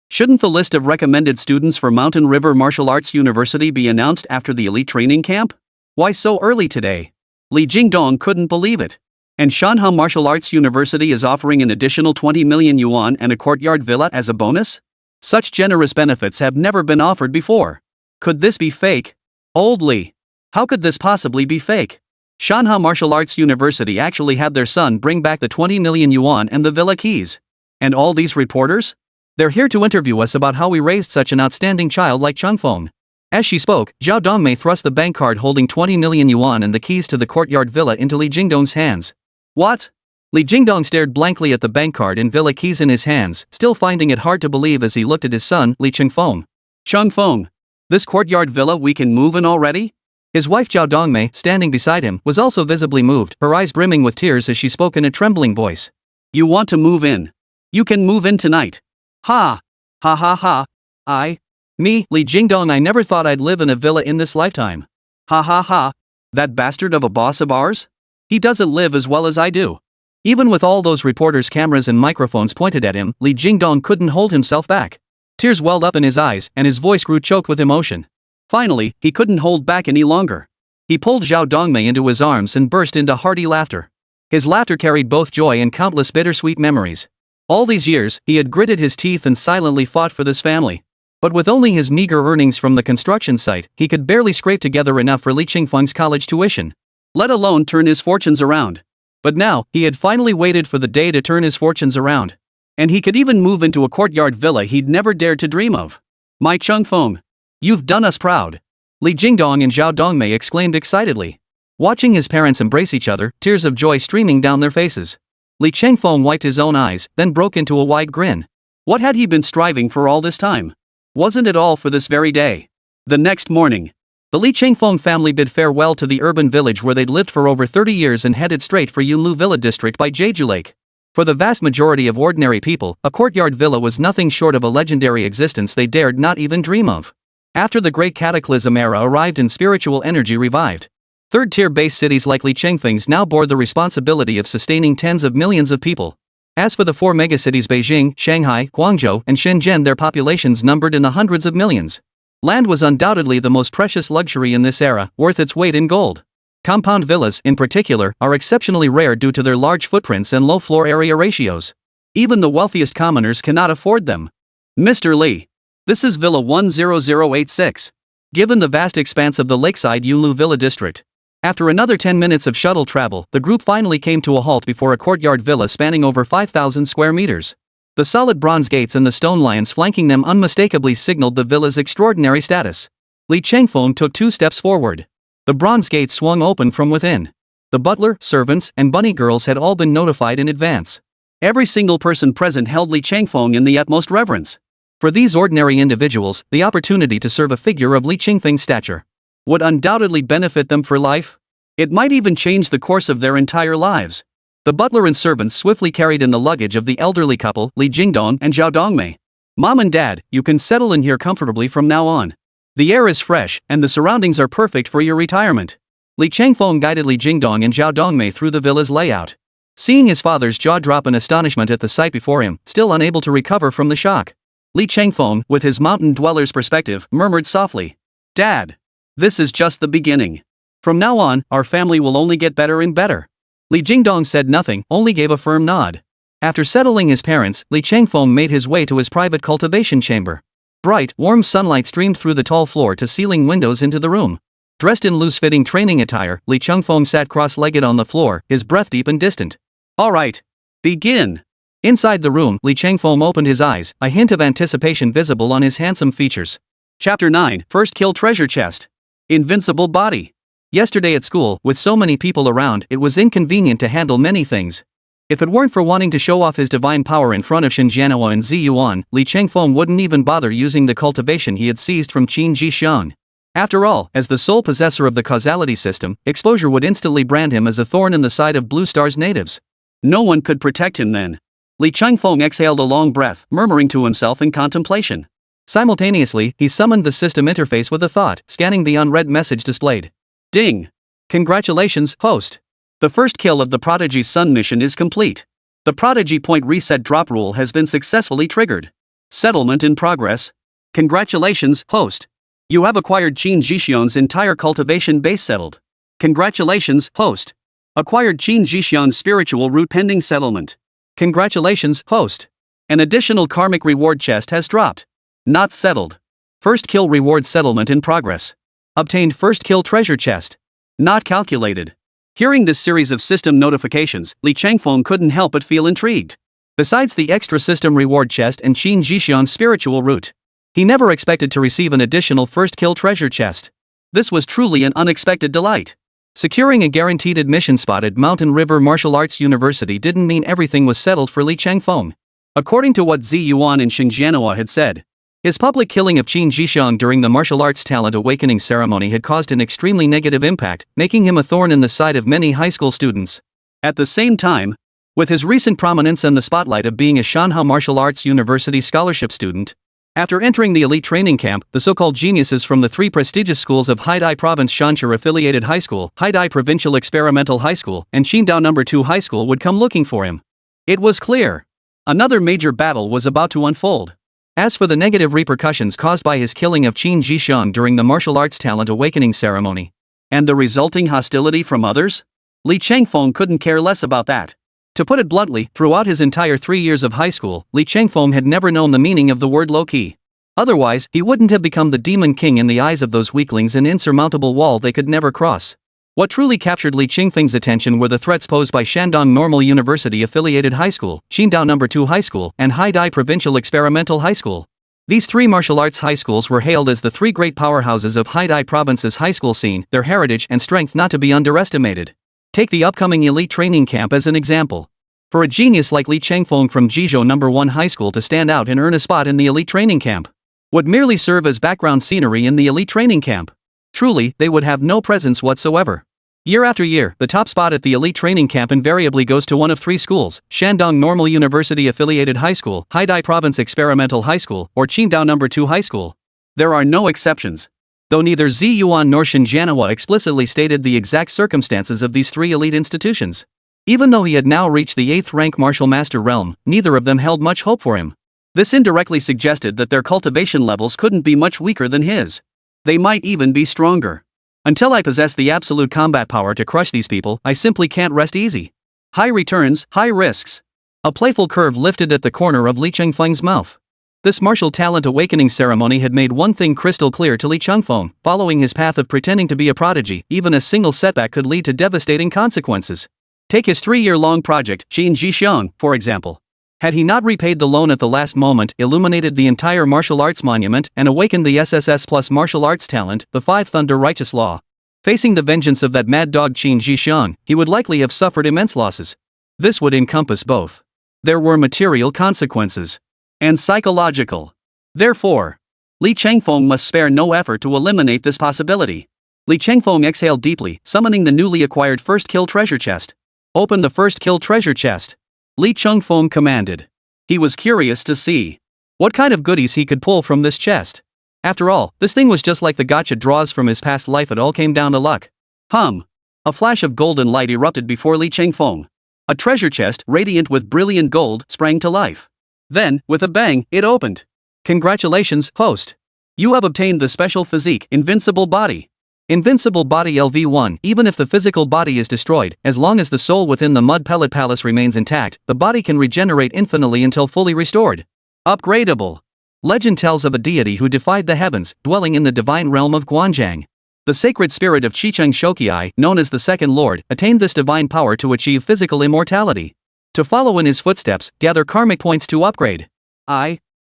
Shouldn't the list of recommended students for Mountain River Martial Arts University be announced after the elite training camp? Why so early today? Li Jingdong couldn't believe it. And Shanhe Martial Arts University is offering an additional 20 million yuan and a courtyard villa as a bonus? Such generous benefits have never been offered before. Could this be fake? Old Li. How could this possibly be fake? Shanhe Martial Arts University actually had their son bring back the 20 million yuan and the villa keys. And all these reporters? They're here to interview us about how we raised such an outstanding child like Chengfeng. As she spoke, Zhao Dongmei thrust the bank card holding 20 million yuan and the keys to the courtyard villa into Li Jingdong's hands. "What?" Li Jingdong stared blankly at the bank card and villa keys in his hands, still finding it hard to believe as he looked at his son, Li Chengfeng. "Chengfeng, this courtyard villa we can move in already?" His wife Zhao Dongmei, standing beside him, was also visibly moved, her eyes brimming with tears as she spoke in a trembling voice. "You want to move in? You can move in tonight." "Ha! Ha ha ha! Me, Li Jingdong, I never thought I'd live in a villa in this lifetime. Ha ha ha! That bastard of a boss of ours? He doesn't live as well as I do." Even with all those reporters' cameras and microphones pointed at him, Li Jingdong couldn't hold himself back. Tears welled up in his eyes, and his voice grew choked with emotion. Finally, he couldn't hold back any longer. He pulled Zhao Dongmei into his arms and burst into hearty laughter. His laughter carried both joy and countless bittersweet memories. All these years, he had gritted his teeth and silently fought for this family. But with only his meager earnings from the construction site, he could barely scrape together enough for Li Chengfeng's college tuition, let alone turn his fortunes around. But now, he had finally waited for the day to turn his fortunes around. And he could even move into a courtyard villa he'd never dared to dream of. "My Chengfeng, you've done us proud!" Li Jingdong and Zhao Dongmei exclaimed excitedly. Watching his parents embrace each other, tears of joy streaming down their faces. Li Chengfeng wiped his own eyes, then broke into a wide grin. What had he been striving for all this time? Wasn't it all for this very day? The next morning, the Li Chengfeng family bid farewell to the urban village where they'd lived for over 30 years and headed straight for Yunlu Villa district by Jeju Lake. For the vast majority of ordinary people, a courtyard villa was nothing short of a legendary existence they dared not even dream of. After the Great Cataclysm era arrived and spiritual energy revived, third-tier base cities like Li Chengfeng's now bore the responsibility of sustaining tens of millions of people. As for the four megacities Beijing, Shanghai, Guangzhou, and Shenzhen, their populations numbered in the hundreds of millions. Land was undoubtedly the most precious luxury in this era, worth its weight in gold. Compound villas, in particular, are exceptionally rare due to their large footprints and low floor area ratios. Even the wealthiest commoners cannot afford them. Mr. Lee. This is Villa 10086. Given the vast expanse of the lakeside Yunlu Villa district. After another 10 minutes of shuttle travel, the group finally came to a halt before a courtyard villa spanning over 5,000 square meters. The solid bronze gates and the stone lions flanking them unmistakably signaled the villa's extraordinary status. Li Chengfeng took 2 steps forward. The bronze gates swung open from within. The butler, servants, and bunny girls had all been notified in advance. Every single person present held Li Chengfeng in the utmost reverence. For these ordinary individuals, the opportunity to serve a figure of Li Chengfeng's stature would undoubtedly benefit them for life. It might even change the course of their entire lives. The butler and servants swiftly carried in the luggage of the elderly couple, Li Jingdong and Zhao Dongmei. Mom and Dad, you can settle in here comfortably from now on. The air is fresh, and the surroundings are perfect for your retirement. Li Chengfeng guided Li Jingdong and Zhao Dongmei through the villa's layout. Seeing his father's jaw drop in astonishment at the sight before him, still unable to recover from the shock, Li Chengfeng, with his mountain dweller's perspective, murmured softly, "Dad. This is just the beginning. From now on, our family will only get better and better." Li Jingdong said nothing, only gave a firm nod. After settling his parents, Li Chengfeng made his way to his private cultivation chamber. Bright, warm sunlight streamed through the tall floor-to-ceiling windows into the room. Dressed in loose-fitting training attire, Li Chengfeng sat cross-legged on the floor, his breath deep and distant. "All right. Begin." Inside the room, Li Chengfeng opened his eyes, a hint of anticipation visible on his handsome features. Chapter 9, First Kill Treasure Chest. Invincible Body. Yesterday at school, with so many people around, it was inconvenient to handle many things. If it weren't for wanting to show off his divine power in front of Shinjianhua and Ziyuan, Li Chengfeng wouldn't even bother using the cultivation he had seized from Qin Jishan. After all, as the sole possessor of the causality system, exposure would instantly brand him as a thorn in the side of Blue Star's natives. No one could protect him then. Li Chengfeng exhaled a long breath, murmuring to himself in contemplation. Simultaneously, he summoned the system interface with a thought, scanning the unread message displayed. Ding! Congratulations, host. The first kill of the Prodigy's Sun mission is complete. The Prodigy Point Reset Drop Rule has been successfully triggered. Settlement in progress. Congratulations, host. You have acquired Qin Jishuan's entire cultivation base settled. Congratulations, host. Acquired Qin Jishuan's spiritual root pending settlement. Congratulations, host. An additional karmic reward chest has dropped. Not settled. First kill reward settlement in progress. Obtained first kill treasure chest. Not calculated. Hearing this series of system notifications, Li Chengfeng couldn't help but feel intrigued. Besides the extra system reward chest and Qin Jishuan's spiritual root, he never expected to receive an additional first kill treasure chest. This was truly an unexpected delight. Securing a guaranteed admission spot at Mountain River Martial Arts University didn't mean everything was settled for Li Chengfeng. According to what Ziyuan and Xingjianhua had said, his public killing of Qin Jishuan during the martial arts talent awakening ceremony had caused an extremely negative impact, making him a thorn in the side of many high school students. At the same time, with his recent prominence and the spotlight of being a Shanhe Martial Arts University scholarship student, after entering the elite training camp, the so-called geniuses from the 3 prestigious schools of Haidai Province Shanshi Affiliated High School, Haidai Provincial Experimental High School, and Qingdao No. 2 High School would come looking for him. It was clear. Another major battle was about to unfold. As for the negative repercussions caused by his killing of Qin Jishuan during the martial arts talent awakening ceremony, and the resulting hostility from others, Li Chengfeng couldn't care less about that. To put it bluntly, throughout his entire 3 years of high school, Li Chengfeng had never known the meaning of the word low-key. Otherwise, he wouldn't have become the demon king in the eyes of those weaklings, an insurmountable wall they could never cross. What truly captured Li Chengfeng's attention were the threats posed by Shandong Normal University Affiliated High School, Qingdao No. 2 High School, and Haidai Provincial Experimental High School. These 3 martial arts high schools were hailed as the 3 great powerhouses of Haidai Province's high school scene, their heritage and strength not to be underestimated. Take the upcoming elite training camp as an example. For a genius like Li Chengfeng from Jizhou No. 1 High School to stand out and earn a spot in the elite training camp would merely serve as background scenery in the elite training camp. Truly, they would have no presence whatsoever. Year after year, the top spot at the elite training camp invariably goes to one of 3 schools: Shandong Normal University Affiliated High School, Haidai Province Experimental High School, or Qingdao No. 2 High School. There are no exceptions. Though neither Ziyuan nor Xingjianhua explicitly stated the exact circumstances of these 3 elite institutions. Even though he had now reached the 8th rank martial master realm, neither of them held much hope for him. This indirectly suggested that their cultivation levels couldn't be much weaker than his. They might even be stronger. Until I possess the absolute combat power to crush these people, I simply can't rest easy. High returns, high risks. A playful curve lifted at the corner of Li Chengfeng's mouth. This martial talent awakening ceremony had made one thing crystal clear to Li Chengfeng: following his path of pretending to be a prodigy, even a single setback could lead to devastating consequences. Take his 3-year-long project, Qin Jixiang, for example. Had he not repaid the loan at the last moment, illuminated the entire martial arts monument, and awakened the SSS plus martial arts talent, the 5 Thunder Righteous Law, facing the vengeance of that mad dog Qin Jixiang, he would likely have suffered immense losses. This would encompass both. There were material consequences. And psychological. Therefore, Li Chengfeng must spare no effort to eliminate this possibility. Li Chengfeng exhaled deeply, summoning the newly acquired first kill treasure chest. Open the first kill treasure chest. Li Chengfeng commanded. He was curious to see what kind of goodies he could pull from this chest. After all, this thing was just like the gotcha draws from his past life. It all came down to luck. A flash of golden light erupted before Li Chengfeng. A treasure chest, radiant with brilliant gold, sprang to life. Then, with a bang, it opened. Congratulations, host. You have obtained the special physique, Invincible Body. Invincible Body LV1. Even if the physical body is destroyed, as long as the soul within the Mud Pellet Palace remains intact, the body can regenerate infinitely until fully restored. Upgradable. Legend tells of a deity who defied the heavens, dwelling in the divine realm of Guanzhang. The sacred spirit of Chicheng Shokiai, known as the Second Lord, attained this divine power to achieve physical immortality. To follow in his footsteps, gather karmic points to upgrade.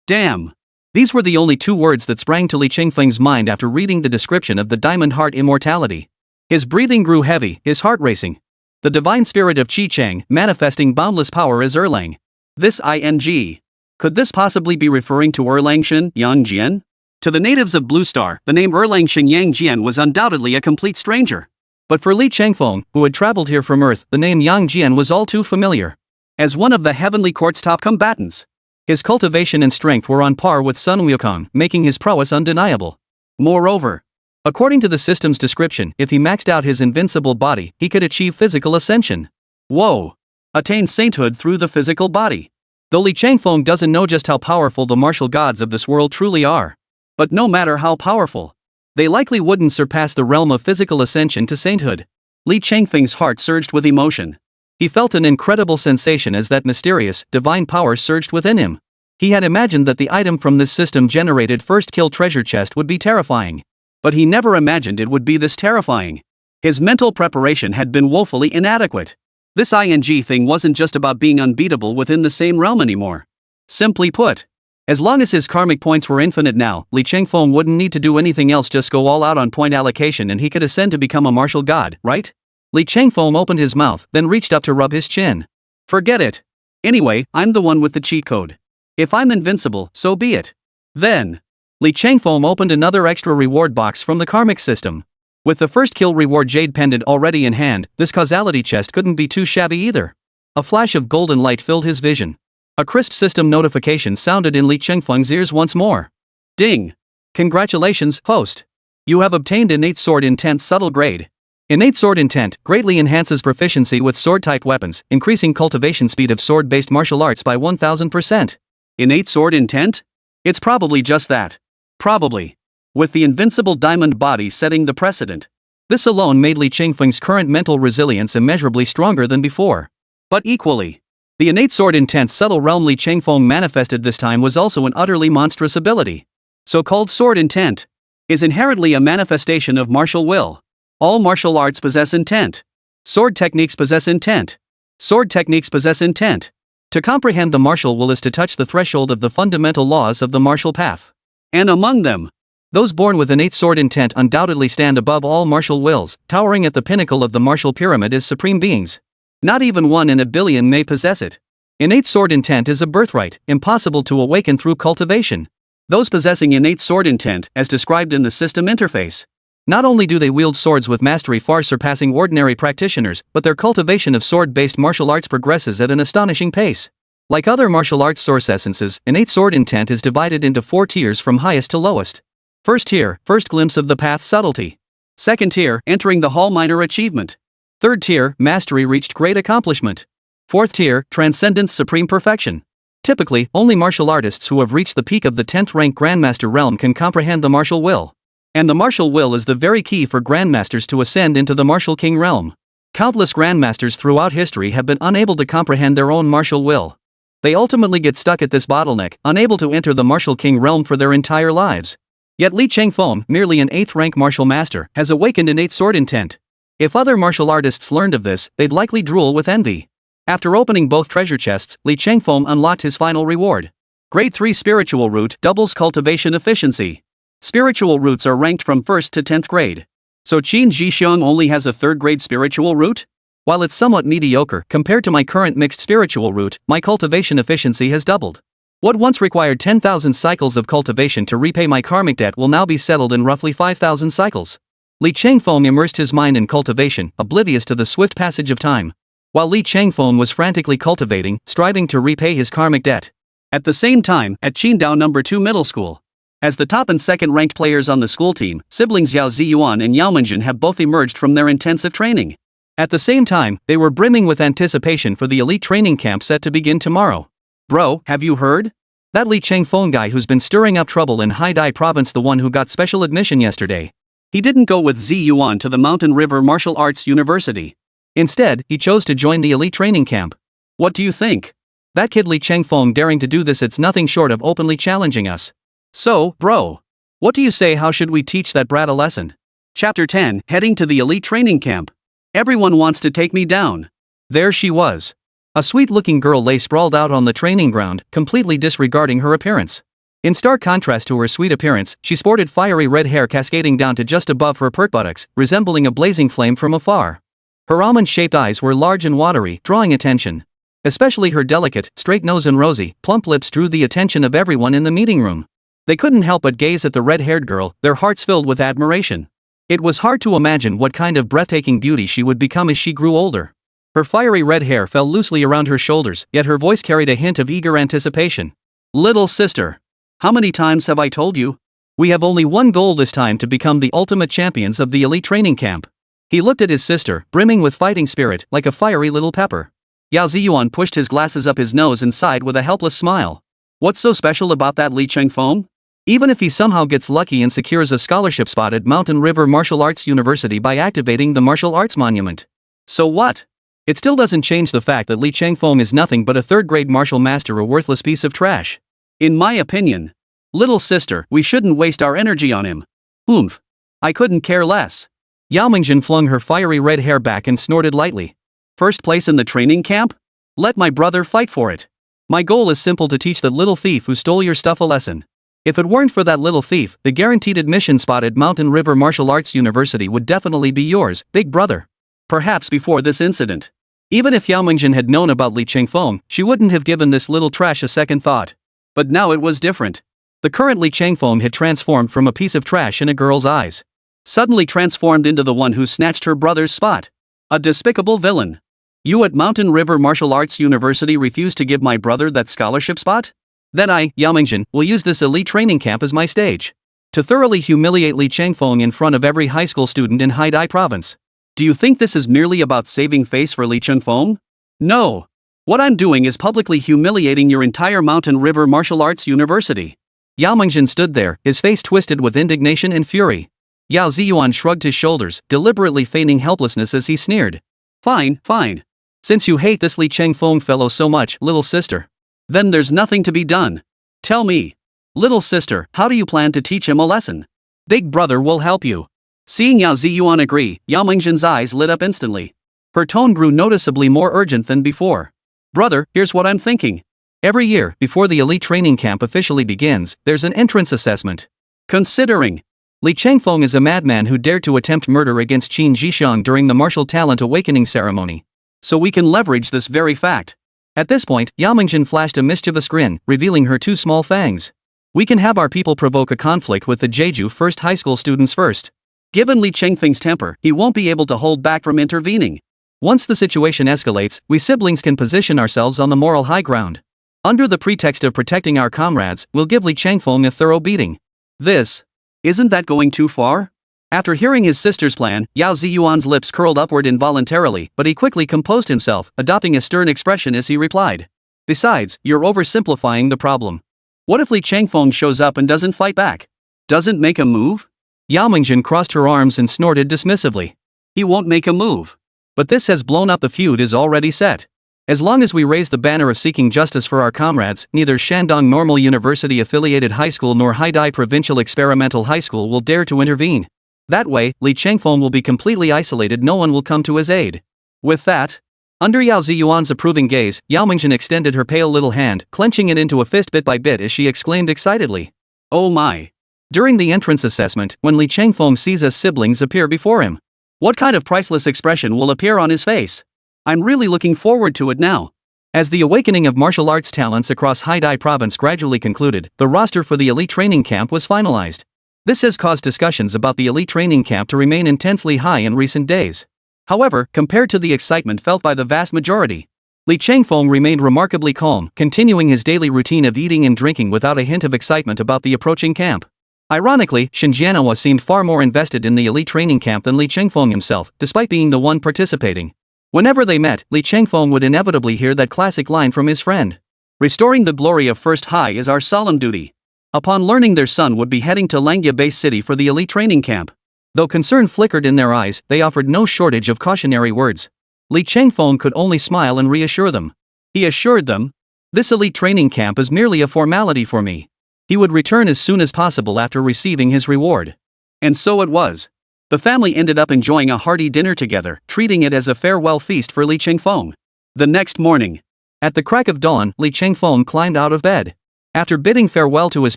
Damn. These were the only 2 words that sprang to Li Chengfeng's mind after reading the description of the Diamond Heart immortality. His breathing grew heavy, his heart racing. The divine spirit of Chicheng, manifesting boundless power as Erlang. This ing. Could this possibly be referring to Erlangshen Yangjian? To the natives of Blue Star, the name Erlangshen Yangjian was undoubtedly a complete stranger. But for Li Chengfeng, who had traveled here from Earth, the name Yangjian was all too familiar. As one of the Heavenly Court's top combatants, his cultivation and strength were on par with Sun Wukong, making his prowess undeniable. Moreover, according to the system's description, if he maxed out his invincible body, he could achieve physical ascension. Whoa! Attain sainthood through the physical body. Though Li Chengfeng doesn't know just how powerful the martial gods of this world truly are. But no matter how powerful, they likely wouldn't surpass the realm of physical ascension to sainthood. Li Chengfeng's heart surged with emotion. He felt an incredible sensation as that mysterious, divine power surged within him. He had imagined that the item from this system-generated first kill treasure chest would be terrifying. But he never imagined it would be this terrifying. His mental preparation had been woefully inadequate. This ing thing wasn't just about being unbeatable within the same realm anymore. Simply put, as long as his karmic points were infinite now, Li Chengfeng wouldn't need to do anything else, just go all out on point allocation and he could ascend to become a martial god, right? Li Chengfeng opened his mouth, then reached up to rub his chin. Forget it. Anyway, I'm the one with the cheat code. If I'm invincible, so be it. Then, Li Chengfeng opened another extra reward box from the karmic system. With the first kill reward jade pendant already in hand, this causality chest couldn't be too shabby either. A flash of golden light filled his vision. A crisp system notification sounded in Li Chengfeng's ears once more. Ding! Congratulations, host. You have obtained Innate Sword Intent Subtle Grade. Innate Sword Intent greatly enhances proficiency with sword-type weapons, increasing cultivation speed of sword-based martial arts by 1000%. Innate Sword Intent? It's probably just that. Probably. With the invincible diamond body setting the precedent. This alone made Li Chengfeng's current mental resilience immeasurably stronger than before. But equally, the Innate Sword Intent Subtle Realm Li Chengfeng manifested this time was also an utterly monstrous ability. So-called Sword Intent is inherently a manifestation of martial will. All martial arts possess intent. Sword techniques possess intent. Sword techniques possess intent. To comprehend the martial will is to touch the threshold of the fundamental laws of the martial path. And among them, those born with innate sword intent undoubtedly stand above all martial wills, towering at the pinnacle of the martial pyramid as supreme beings. Not even 1 in a billion may possess it. Innate sword intent is a birthright, impossible to awaken through cultivation. Those possessing innate sword intent, as described in the system interface, not only do they wield swords with mastery far surpassing ordinary practitioners, but their cultivation of sword-based martial arts progresses at an astonishing pace. Like other martial arts source essences, innate sword intent is divided into 4 tiers from highest to lowest. First tier, first glimpse of the path subtlety. Second tier, entering the hall minor achievement. Third tier, mastery reached great accomplishment. Fourth tier, transcendence supreme perfection. Typically, only martial artists who have reached the peak of the 10th rank Grandmaster realm can comprehend the martial will. And the martial will is the very key for Grandmasters to ascend into the martial king realm. Countless Grandmasters throughout history have been unable to comprehend their own martial will. They ultimately get stuck at this bottleneck, unable to enter the martial king realm for their entire lives. Yet Li Changfeng, merely an 8th rank martial master, has awakened innate sword intent. If other martial artists learned of this, they'd likely drool with envy. After opening both treasure chests, Li Changfeng unlocked his final reward. Grade 3 Spiritual Root doubles cultivation efficiency. Spiritual roots are ranked from 1st to 10th grade. So Qin Jixiang only has a 3rd grade spiritual root? While it's somewhat mediocre compared to my current mixed spiritual root, my cultivation efficiency has doubled. What once required 10,000 cycles of cultivation to repay my karmic debt will now be settled in roughly 5,000 cycles. Li Changfeng immersed his mind in cultivation, oblivious to the swift passage of time. While Li Changfeng was frantically cultivating, striving to repay his karmic debt. At the same time, at Qingdao No. 2 Middle School. As the top and second ranked players on the school team, siblings Yao Ziyuan and Yao Mingjin have both emerged from their intensive training. At the same time, they were brimming with anticipation for the elite training camp set to begin tomorrow. Bro, have you heard? That Li Changfeng guy who's been stirring up trouble in Haidai province, the one who got special admission yesterday. He didn't go with Ziyuan to the Mountain River Martial Arts University. Instead, he chose to join the elite training camp. What do you think? That kid Li Changfeng daring to do this, it's nothing short of openly challenging us. So, bro. What do you say, how should we teach that brat a lesson? Chapter 10, Heading to the Elite Training Camp. Everyone wants to take me down. There she was. A sweet-looking girl lay sprawled out on the training ground, completely disregarding her appearance. In stark contrast to her sweet appearance, she sported fiery red hair cascading down to just above her pert buttocks, resembling a blazing flame from afar. Her almond-shaped eyes were large and watery, drawing attention. Especially her delicate, straight nose and rosy, plump lips drew the attention of everyone in the meeting room. They couldn't help but gaze at the red-haired girl, their hearts filled with admiration. It was hard to imagine what kind of breathtaking beauty she would become as she grew older. Her fiery red hair fell loosely around her shoulders, yet her voice carried a hint of eager anticipation. Little sister. How many times have I told you? We have only one goal this time: to become the ultimate champions of the elite training camp. He looked at his sister, brimming with fighting spirit, like a fiery little pepper. Yao Ziyuan pushed his glasses up his nose and sighed with a helpless smile. What's so special about that Li Changfeng? Even if he somehow gets lucky and secures a scholarship spot at Mountain River Martial Arts University by activating the martial arts monument. So what? It still doesn't change the fact that Li Changfeng is nothing but a third-grade martial master, a worthless piece of trash. In my opinion. Little sister, we shouldn't waste our energy on him. Oomph. I couldn't care less. Yao Mingjin flung her fiery red hair back and snorted lightly. First place in the training camp? Let my brother fight for it. My goal is simple: to teach that little thief who stole your stuff a lesson. If it weren't for that little thief, the guaranteed admission spot at Mountain River Martial Arts University would definitely be yours, big brother. Perhaps before this incident. Even if Yao Mingjin had known about Li Changfeng, she wouldn't have given this little trash a second thought. But now it was different. The current Li Changfeng had transformed from a piece of trash in a girl's eyes. Suddenly transformed into the one who snatched her brother's spot. A despicable villain. You at Mountain River Martial Arts University refuse to give my brother that scholarship spot? Then I, Yao Mingjin, will use this elite training camp as my stage. To thoroughly humiliate Li Changfeng in front of every high school student in Haidai province. Do you think this is merely about saving face for Li Changfeng? No. What I'm doing is publicly humiliating your entire Mountain River Martial Arts University. Yao Mingjin stood there, his face twisted with indignation and fury. Yao Ziyuan shrugged his shoulders, deliberately feigning helplessness as he sneered. Fine, fine. Since you hate this Li Changfeng fellow so much, little sister, then there's nothing to be done. Tell me. Little sister, how do you plan to teach him a lesson? Big brother will help you. Seeing Yao Ziyuan agree, Yao Mingjin's eyes lit up instantly. Her tone grew noticeably more urgent than before. Brother, here's what I'm thinking. Every year, before the elite training camp officially begins, there's an entrance assessment. Considering Li Changfeng is a madman who dared to attempt murder against Qin Jixiang during the martial talent awakening ceremony. So we can leverage this very fact. At this point, Yao Mingjin flashed a mischievous grin, revealing her two small fangs. We can have our people provoke a conflict with the Jeju First High School students first. Given Li Changfeng's temper, he won't be able to hold back from intervening. Once the situation escalates, we siblings can position ourselves on the moral high ground. Under the pretext of protecting our comrades, we'll give Li Changfeng a thorough beating. Isn't that going too far? After hearing his sister's plan, Yao Ziyuan's lips curled upward involuntarily, but he quickly composed himself, adopting a stern expression as he replied. Besides, you're oversimplifying the problem. What if Li Changfeng shows up and doesn't fight back? Doesn't make a move? Yao Mingjin crossed her arms and snorted dismissively. He won't make a move. But this has blown up, the feud is already set. As long as we raise the banner of seeking justice for our comrades, neither Shandong Normal University Affiliated High School nor Haidai Provincial Experimental High School will dare to intervene. That way, Li Changfeng will be completely isolated, no one will come to his aid. With that, under Yao Ziyuan's approving gaze, Yao Mingjin extended her pale little hand, clenching it into a fist bit by bit as she exclaimed excitedly. Oh my! During the entrance assessment, when Li Changfeng sees us siblings appear before him, what kind of priceless expression will appear on his face? I'm really looking forward to it now. As the awakening of martial arts talents across Haidai province gradually concluded, the roster for the elite training camp was finalized. This has caused discussions about the elite training camp to remain intensely high in recent days. However, compared to the excitement felt by the vast majority, Li Changfeng remained remarkably calm, continuing his daily routine of eating and drinking without a hint of excitement about the approaching camp. Ironically, Shinjianhua seemed far more invested in the elite training camp than Li Changfeng himself, despite being the one participating. Whenever they met, Li Changfeng would inevitably hear that classic line from his friend. Restoring the glory of First High is our solemn duty. Upon learning their son would be heading to Langya Base City for the elite training camp. Though concern flickered in their eyes, they offered no shortage of cautionary words. Li Changfeng could only smile and reassure them. He assured them, "This elite training camp is merely a formality for me." He would return as soon as possible after receiving his reward. And so it was. The family ended up enjoying a hearty dinner together, treating it as a farewell feast for Li Changfeng. The next morning, at the crack of dawn, Li Changfeng climbed out of bed. After bidding farewell to his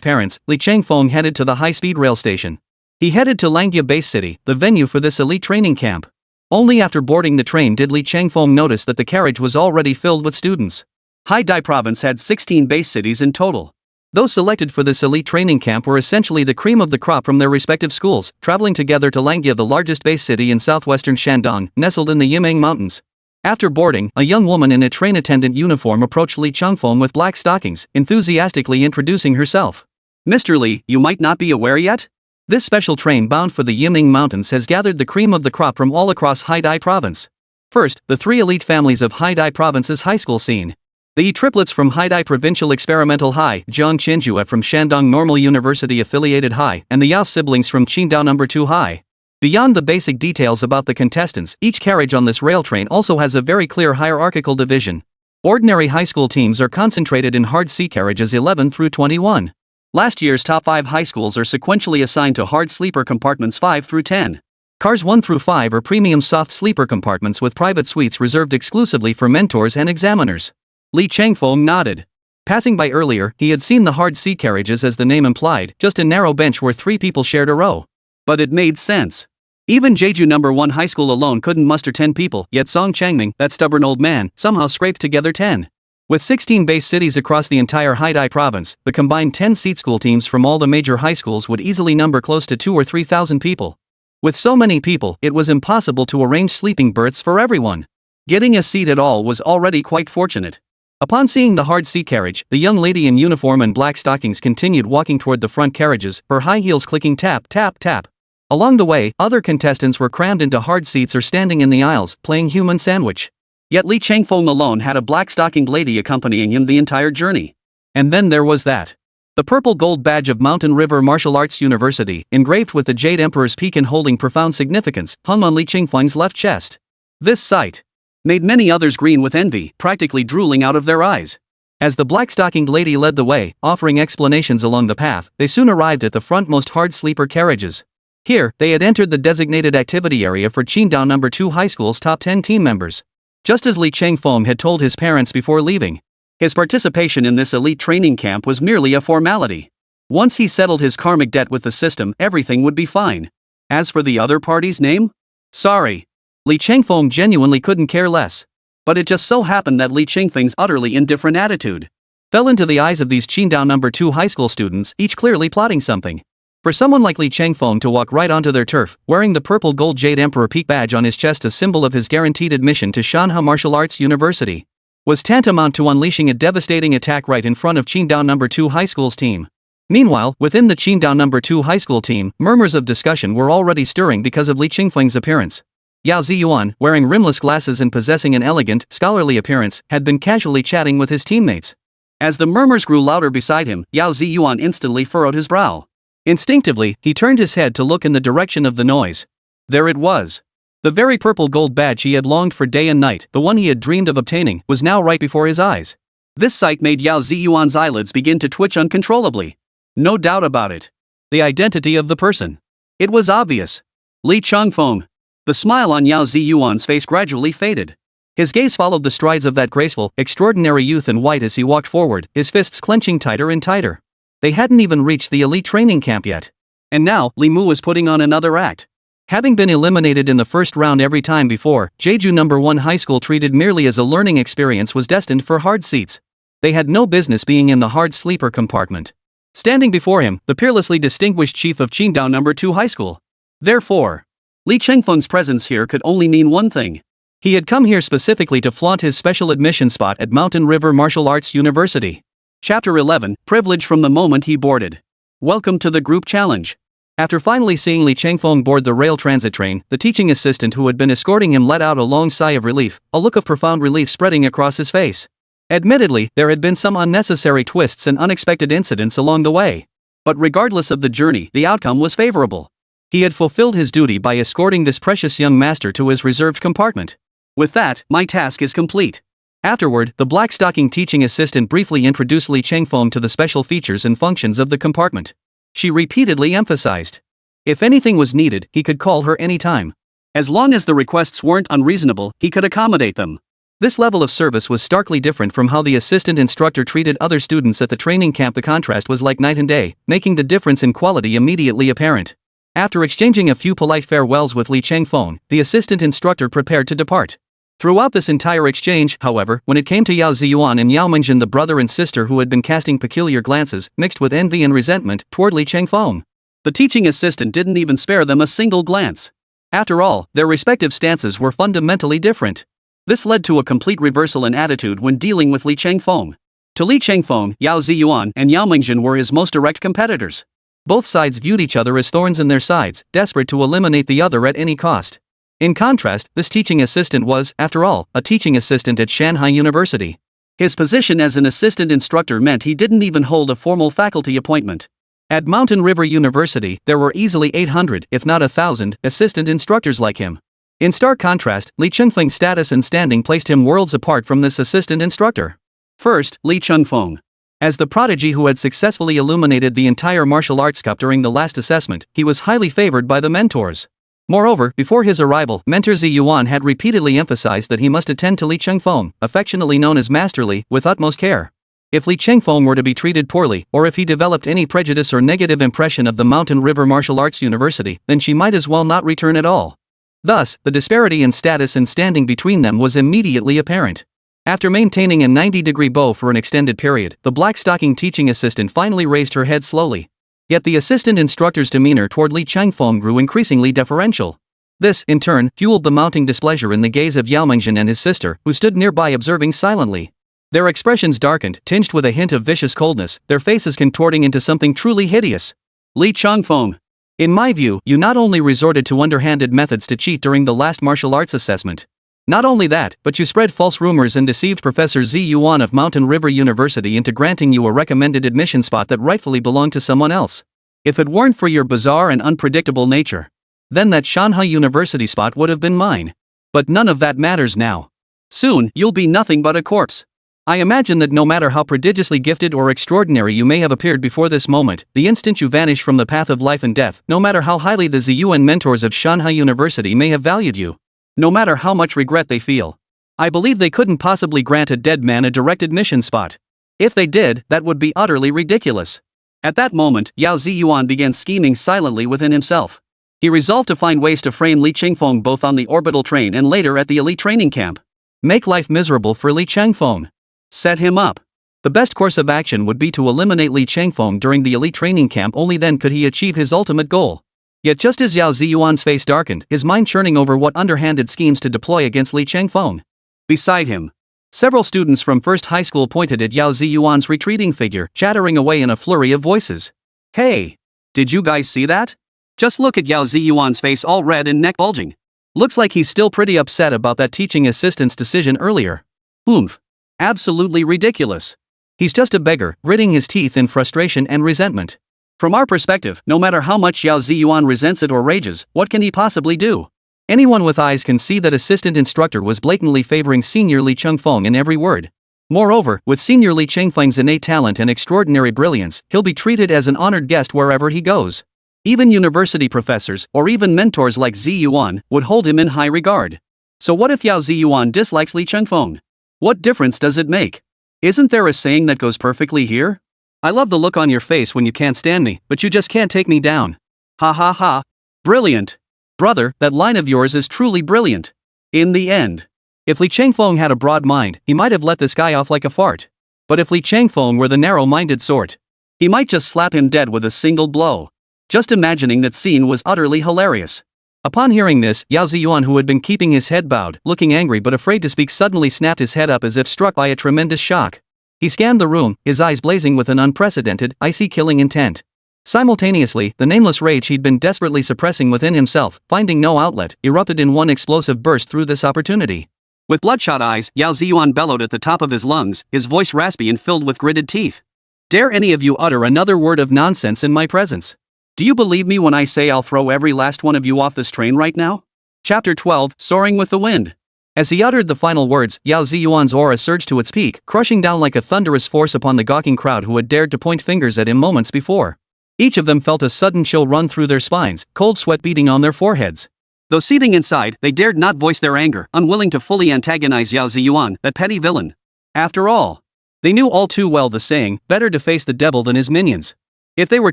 parents, Li Changfeng headed to the high-speed rail station. He headed to Langya Base City, the venue for this elite training camp. Only after boarding the train did Li Changfeng notice that the carriage was already filled with students. Haidai province had 16 base cities in total. Those selected for this elite training camp were essentially the cream of the crop from their respective schools, traveling together to Langya, the largest base city in southwestern Shandong, nestled in the Yimeng Mountains. After boarding, a young woman in a train attendant uniform approached Li Changfeng with black stockings, enthusiastically introducing herself. Mr. Li, you might not be aware yet? This special train bound for the Yimeng Mountains has gathered the cream of the crop from all across Haidai province. First, the three elite families of Haidai province's high school scene. The triplets from Haidai Provincial Experimental High, Zhang Qianjue from Shandong Normal University Affiliated High, and the Yao siblings from Qingdao No. 2 High. Beyond the basic details about the contestants, each carriage on this rail train also has a very clear hierarchical division. Ordinary high school teams are concentrated in hard C carriages 11 through 21. Last year's top 5 high schools are sequentially assigned to hard sleeper compartments 5 through 10. Cars 1 through 5 are premium soft sleeper compartments with private suites reserved exclusively for mentors and examiners. Li Changfeng nodded. Passing by earlier, he had seen the hard C carriages as the name implied, just a narrow bench where 3 people shared a row. But it made sense. Even Jeju No. 1 high school alone couldn't muster 10 people, yet Song Changming, that stubborn old man, somehow scraped together 10. With 16 base cities across the entire Haidai province, the combined 10-seat school teams from all the major high schools would easily number close to 2,000 or 3,000 people. With so many people, it was impossible to arrange sleeping berths for everyone. Getting a seat at all was already quite fortunate. Upon seeing the hard seat carriage, the young lady in uniform and black stockings continued walking toward the front carriages, her high heels clicking tap, tap, tap. Along the way, other contestants were crammed into hard seats or standing in the aisles, playing human sandwich. Yet Li Changfeng alone had a black-stockinged lady accompanying him the entire journey. And then there was that. The purple gold badge of Mountain River Martial Arts University, engraved with the Jade Emperor's peak and holding profound significance, hung on Li Changfeng's left chest. This sight made many others green with envy, practically drooling out of their eyes. As the black-stockinged lady led the way, offering explanations along the path, they soon arrived at the frontmost hard sleeper carriages. Here, they had entered the designated activity area for Qingdao No. 2 High School's top 10 team members. Just as Li Changfeng had told his parents before leaving, his participation in this elite training camp was merely a formality. Once he settled his karmic debt with the system, everything would be fine. As for the other party's name? Sorry. Li Changfeng genuinely couldn't care less. But it just so happened that Li Changfeng's utterly indifferent attitude fell into the eyes of these Qingdao No. 2 high school students, each clearly plotting something. For someone like Li Changfeng to walk right onto their turf, wearing the purple gold Jade Emperor peak badge on his chest, a symbol of his guaranteed admission to Shanhe Martial Arts University, was tantamount to unleashing a devastating attack right in front of Qingdao No. 2 high school's team. Meanwhile, within the Qingdao No. 2 high school team, murmurs of discussion were already stirring because of Li Qingfeng's appearance. Yao Ziyuan, wearing rimless glasses and possessing an elegant, scholarly appearance, had been casually chatting with his teammates. As the murmurs grew louder beside him, Yao Ziyuan instantly furrowed his brow. Instinctively, he turned his head to look in the direction of the noise. There it was. The very purple gold badge he had longed for day and night, the one he had dreamed of obtaining, was now right before his eyes. This sight made Yao Ziyuan's eyelids begin to twitch uncontrollably. No doubt about it. The identity of the person. It was obvious. Li Changfeng. The smile on Yao Ziyuan's face gradually faded. His gaze followed the strides of that graceful, extraordinary youth in white as he walked forward, his fists clenching tighter and tighter. They hadn't even reached the elite training camp yet. And now, Li Mu was putting on another act. Having been eliminated in the first round every time before, Jeju No. 1 high school treated merely as a learning experience was destined for hard seats. They had no business being in the hard sleeper compartment. Standing before him, the peerlessly distinguished chief of Qingdao No. 2 high school. Therefore, Li Chengfeng's presence here could only mean one thing. He had come here specifically to flaunt his special admission spot at Mountain River Martial Arts University. Chapter 11, Privilege from the moment he boarded. Welcome to the group challenge. After finally seeing Li Chengfeng board the rail transit train, the teaching assistant who had been escorting him let out a long sigh of relief, a look of profound relief spreading across his face. Admittedly, there had been some unnecessary twists and unexpected incidents along the way. But regardless of the journey, the outcome was favorable. He had fulfilled his duty by escorting this precious young master to his reserved compartment. With that, my task is complete. Afterward, the black-stocking teaching assistant briefly introduced Li Chengfeng to the special features and functions of the compartment. She repeatedly emphasized. If anything was needed, he could call her anytime. As long as the requests weren't unreasonable, he could accommodate them. This level of service was starkly different from how the assistant instructor treated other students at the training camp. The contrast was like night and day, making the difference in quality immediately apparent. After exchanging a few polite farewells with Li Chengfeng, the assistant instructor prepared to depart. Throughout this entire exchange, however, when it came to Yao Ziyuan and Yao Mingzhen, the brother and sister who had been casting peculiar glances, mixed with envy and resentment, toward Li Chengfeng, the teaching assistant didn't even spare them a single glance. After all, their respective stances were fundamentally different. This led to a complete reversal in attitude when dealing with Li Chengfeng. To Li Chengfeng, Yao Ziyuan and Yao Mingzhen were his most direct competitors. Both sides viewed each other as thorns in their sides, desperate to eliminate the other at any cost. In contrast, this teaching assistant was, after all, a teaching assistant at Shanhe University. His position as an assistant instructor meant he didn't even hold a formal faculty appointment. At Mountain River University, there were easily 800, if not 1,000, assistant instructors like him. In stark contrast, Li Chengfeng's status and standing placed him worlds apart from this assistant instructor. First, Li Chengfeng. As the prodigy who had successfully illuminated the entire martial arts cup during the last assessment, he was highly favored by the mentors. Moreover, before his arrival, Mentor Ziyuan had repeatedly emphasized that he must attend to Li Chengfeng, affectionately known as Master Li, with utmost care. If Li Chengfeng were to be treated poorly, or if he developed any prejudice or negative impression of the Mountain River Martial Arts University, then she might as well not return at all. Thus, the disparity in status and standing between them was immediately apparent. After maintaining a 90-degree bow for an extended period, the black-stocking teaching assistant finally raised her head slowly. Yet the assistant instructor's demeanor toward Li Chengfeng grew increasingly deferential. This, in turn, fueled the mounting displeasure in the gaze of Yao Mingzhen and his sister, who stood nearby observing silently. Their expressions darkened, tinged with a hint of vicious coldness, their faces contorting into something truly hideous. Li Chengfeng. In my view, you not only resorted to underhanded methods to cheat during the last martial arts assessment. Not only that, but you spread false rumors and deceived Professor Ziyuan of Mountain River University into granting you a recommended admission spot that rightfully belonged to someone else. If it weren't for your bizarre and unpredictable nature, then that Shanhe University spot would have been mine. But none of that matters now. Soon, you'll be nothing but a corpse. I imagine that no matter how prodigiously gifted or extraordinary you may have appeared before this moment, the instant you vanish from the path of life and death, no matter how highly the Ziyuan mentors of Shanhe University may have valued you, no matter how much regret they feel, I believe they couldn't possibly grant a dead man a direct admission spot. If they did, that would be utterly ridiculous. At that moment, Yao Ziyuan began scheming silently within himself. He resolved to find ways to frame Li Chengfeng both on the orbital train and later at the elite training camp. Make life miserable for Li Chengfeng. Set him up. The best course of action would be to eliminate Li Chengfeng during the elite training camp. Only then could he achieve his ultimate goal. Yet just as Yao Ziyuan's face darkened, his mind churning over what underhanded schemes to deploy against Li Chengfeng. Beside him, several students from First High School pointed at Yao Ziyuan's retreating figure, chattering away in a flurry of voices. Hey! Did you guys see that? Just look at Yao Ziyuan's face all red and neck bulging. Looks like he's still pretty upset about that teaching assistant's decision earlier. Oomph. Absolutely ridiculous. He's just a beggar, gritting his teeth in frustration and resentment. From our perspective, no matter how much Yao Ziyuan resents it or rages, what can he possibly do? Anyone with eyes can see that assistant instructor was blatantly favoring senior Li Chengfeng in every word. Moreover, with senior Li Chengfeng's innate talent and extraordinary brilliance, he'll be treated as an honored guest wherever he goes. Even university professors, or even mentors like Ziyuan, would hold him in high regard. So what if Yao Ziyuan dislikes Li Chengfeng? What difference does it make? Isn't there a saying that goes perfectly here? I love the look on your face when you can't stand me, but you just can't take me down. Ha ha ha. Brilliant. Brother, that line of yours is truly brilliant. In the end. If Li Chengfeng had a broad mind, he might have let this guy off like a fart. But if Li Chengfeng were the narrow-minded sort, he might just slap him dead with a single blow. Just imagining that scene was utterly hilarious. Upon hearing this, Yao Ziyuan, who had been keeping his head bowed, looking angry but afraid to speak, suddenly snapped his head up as if struck by a tremendous shock. He scanned the room, his eyes blazing with an unprecedented, icy killing intent. Simultaneously, the nameless rage he'd been desperately suppressing within himself, finding no outlet, erupted in one explosive burst through this opportunity. With bloodshot eyes, Yao Ziyuan bellowed at the top of his lungs, his voice raspy and filled with gritted teeth. Dare any of you utter another word of nonsense in my presence? Do you believe me when I say I'll throw every last one of you off this train right now? Chapter 12, Soaring with the Wind. As he uttered the final words, Yao Ziyuan's aura surged to its peak, crushing down like a thunderous force upon the gawking crowd who had dared to point fingers at him moments before. Each of them felt a sudden chill run through their spines, cold sweat beating on their foreheads. Though seething inside, they dared not voice their anger, unwilling to fully antagonize Yao Ziyuan, that petty villain. After all, they knew all too well the saying, better to face the devil than his minions. If they were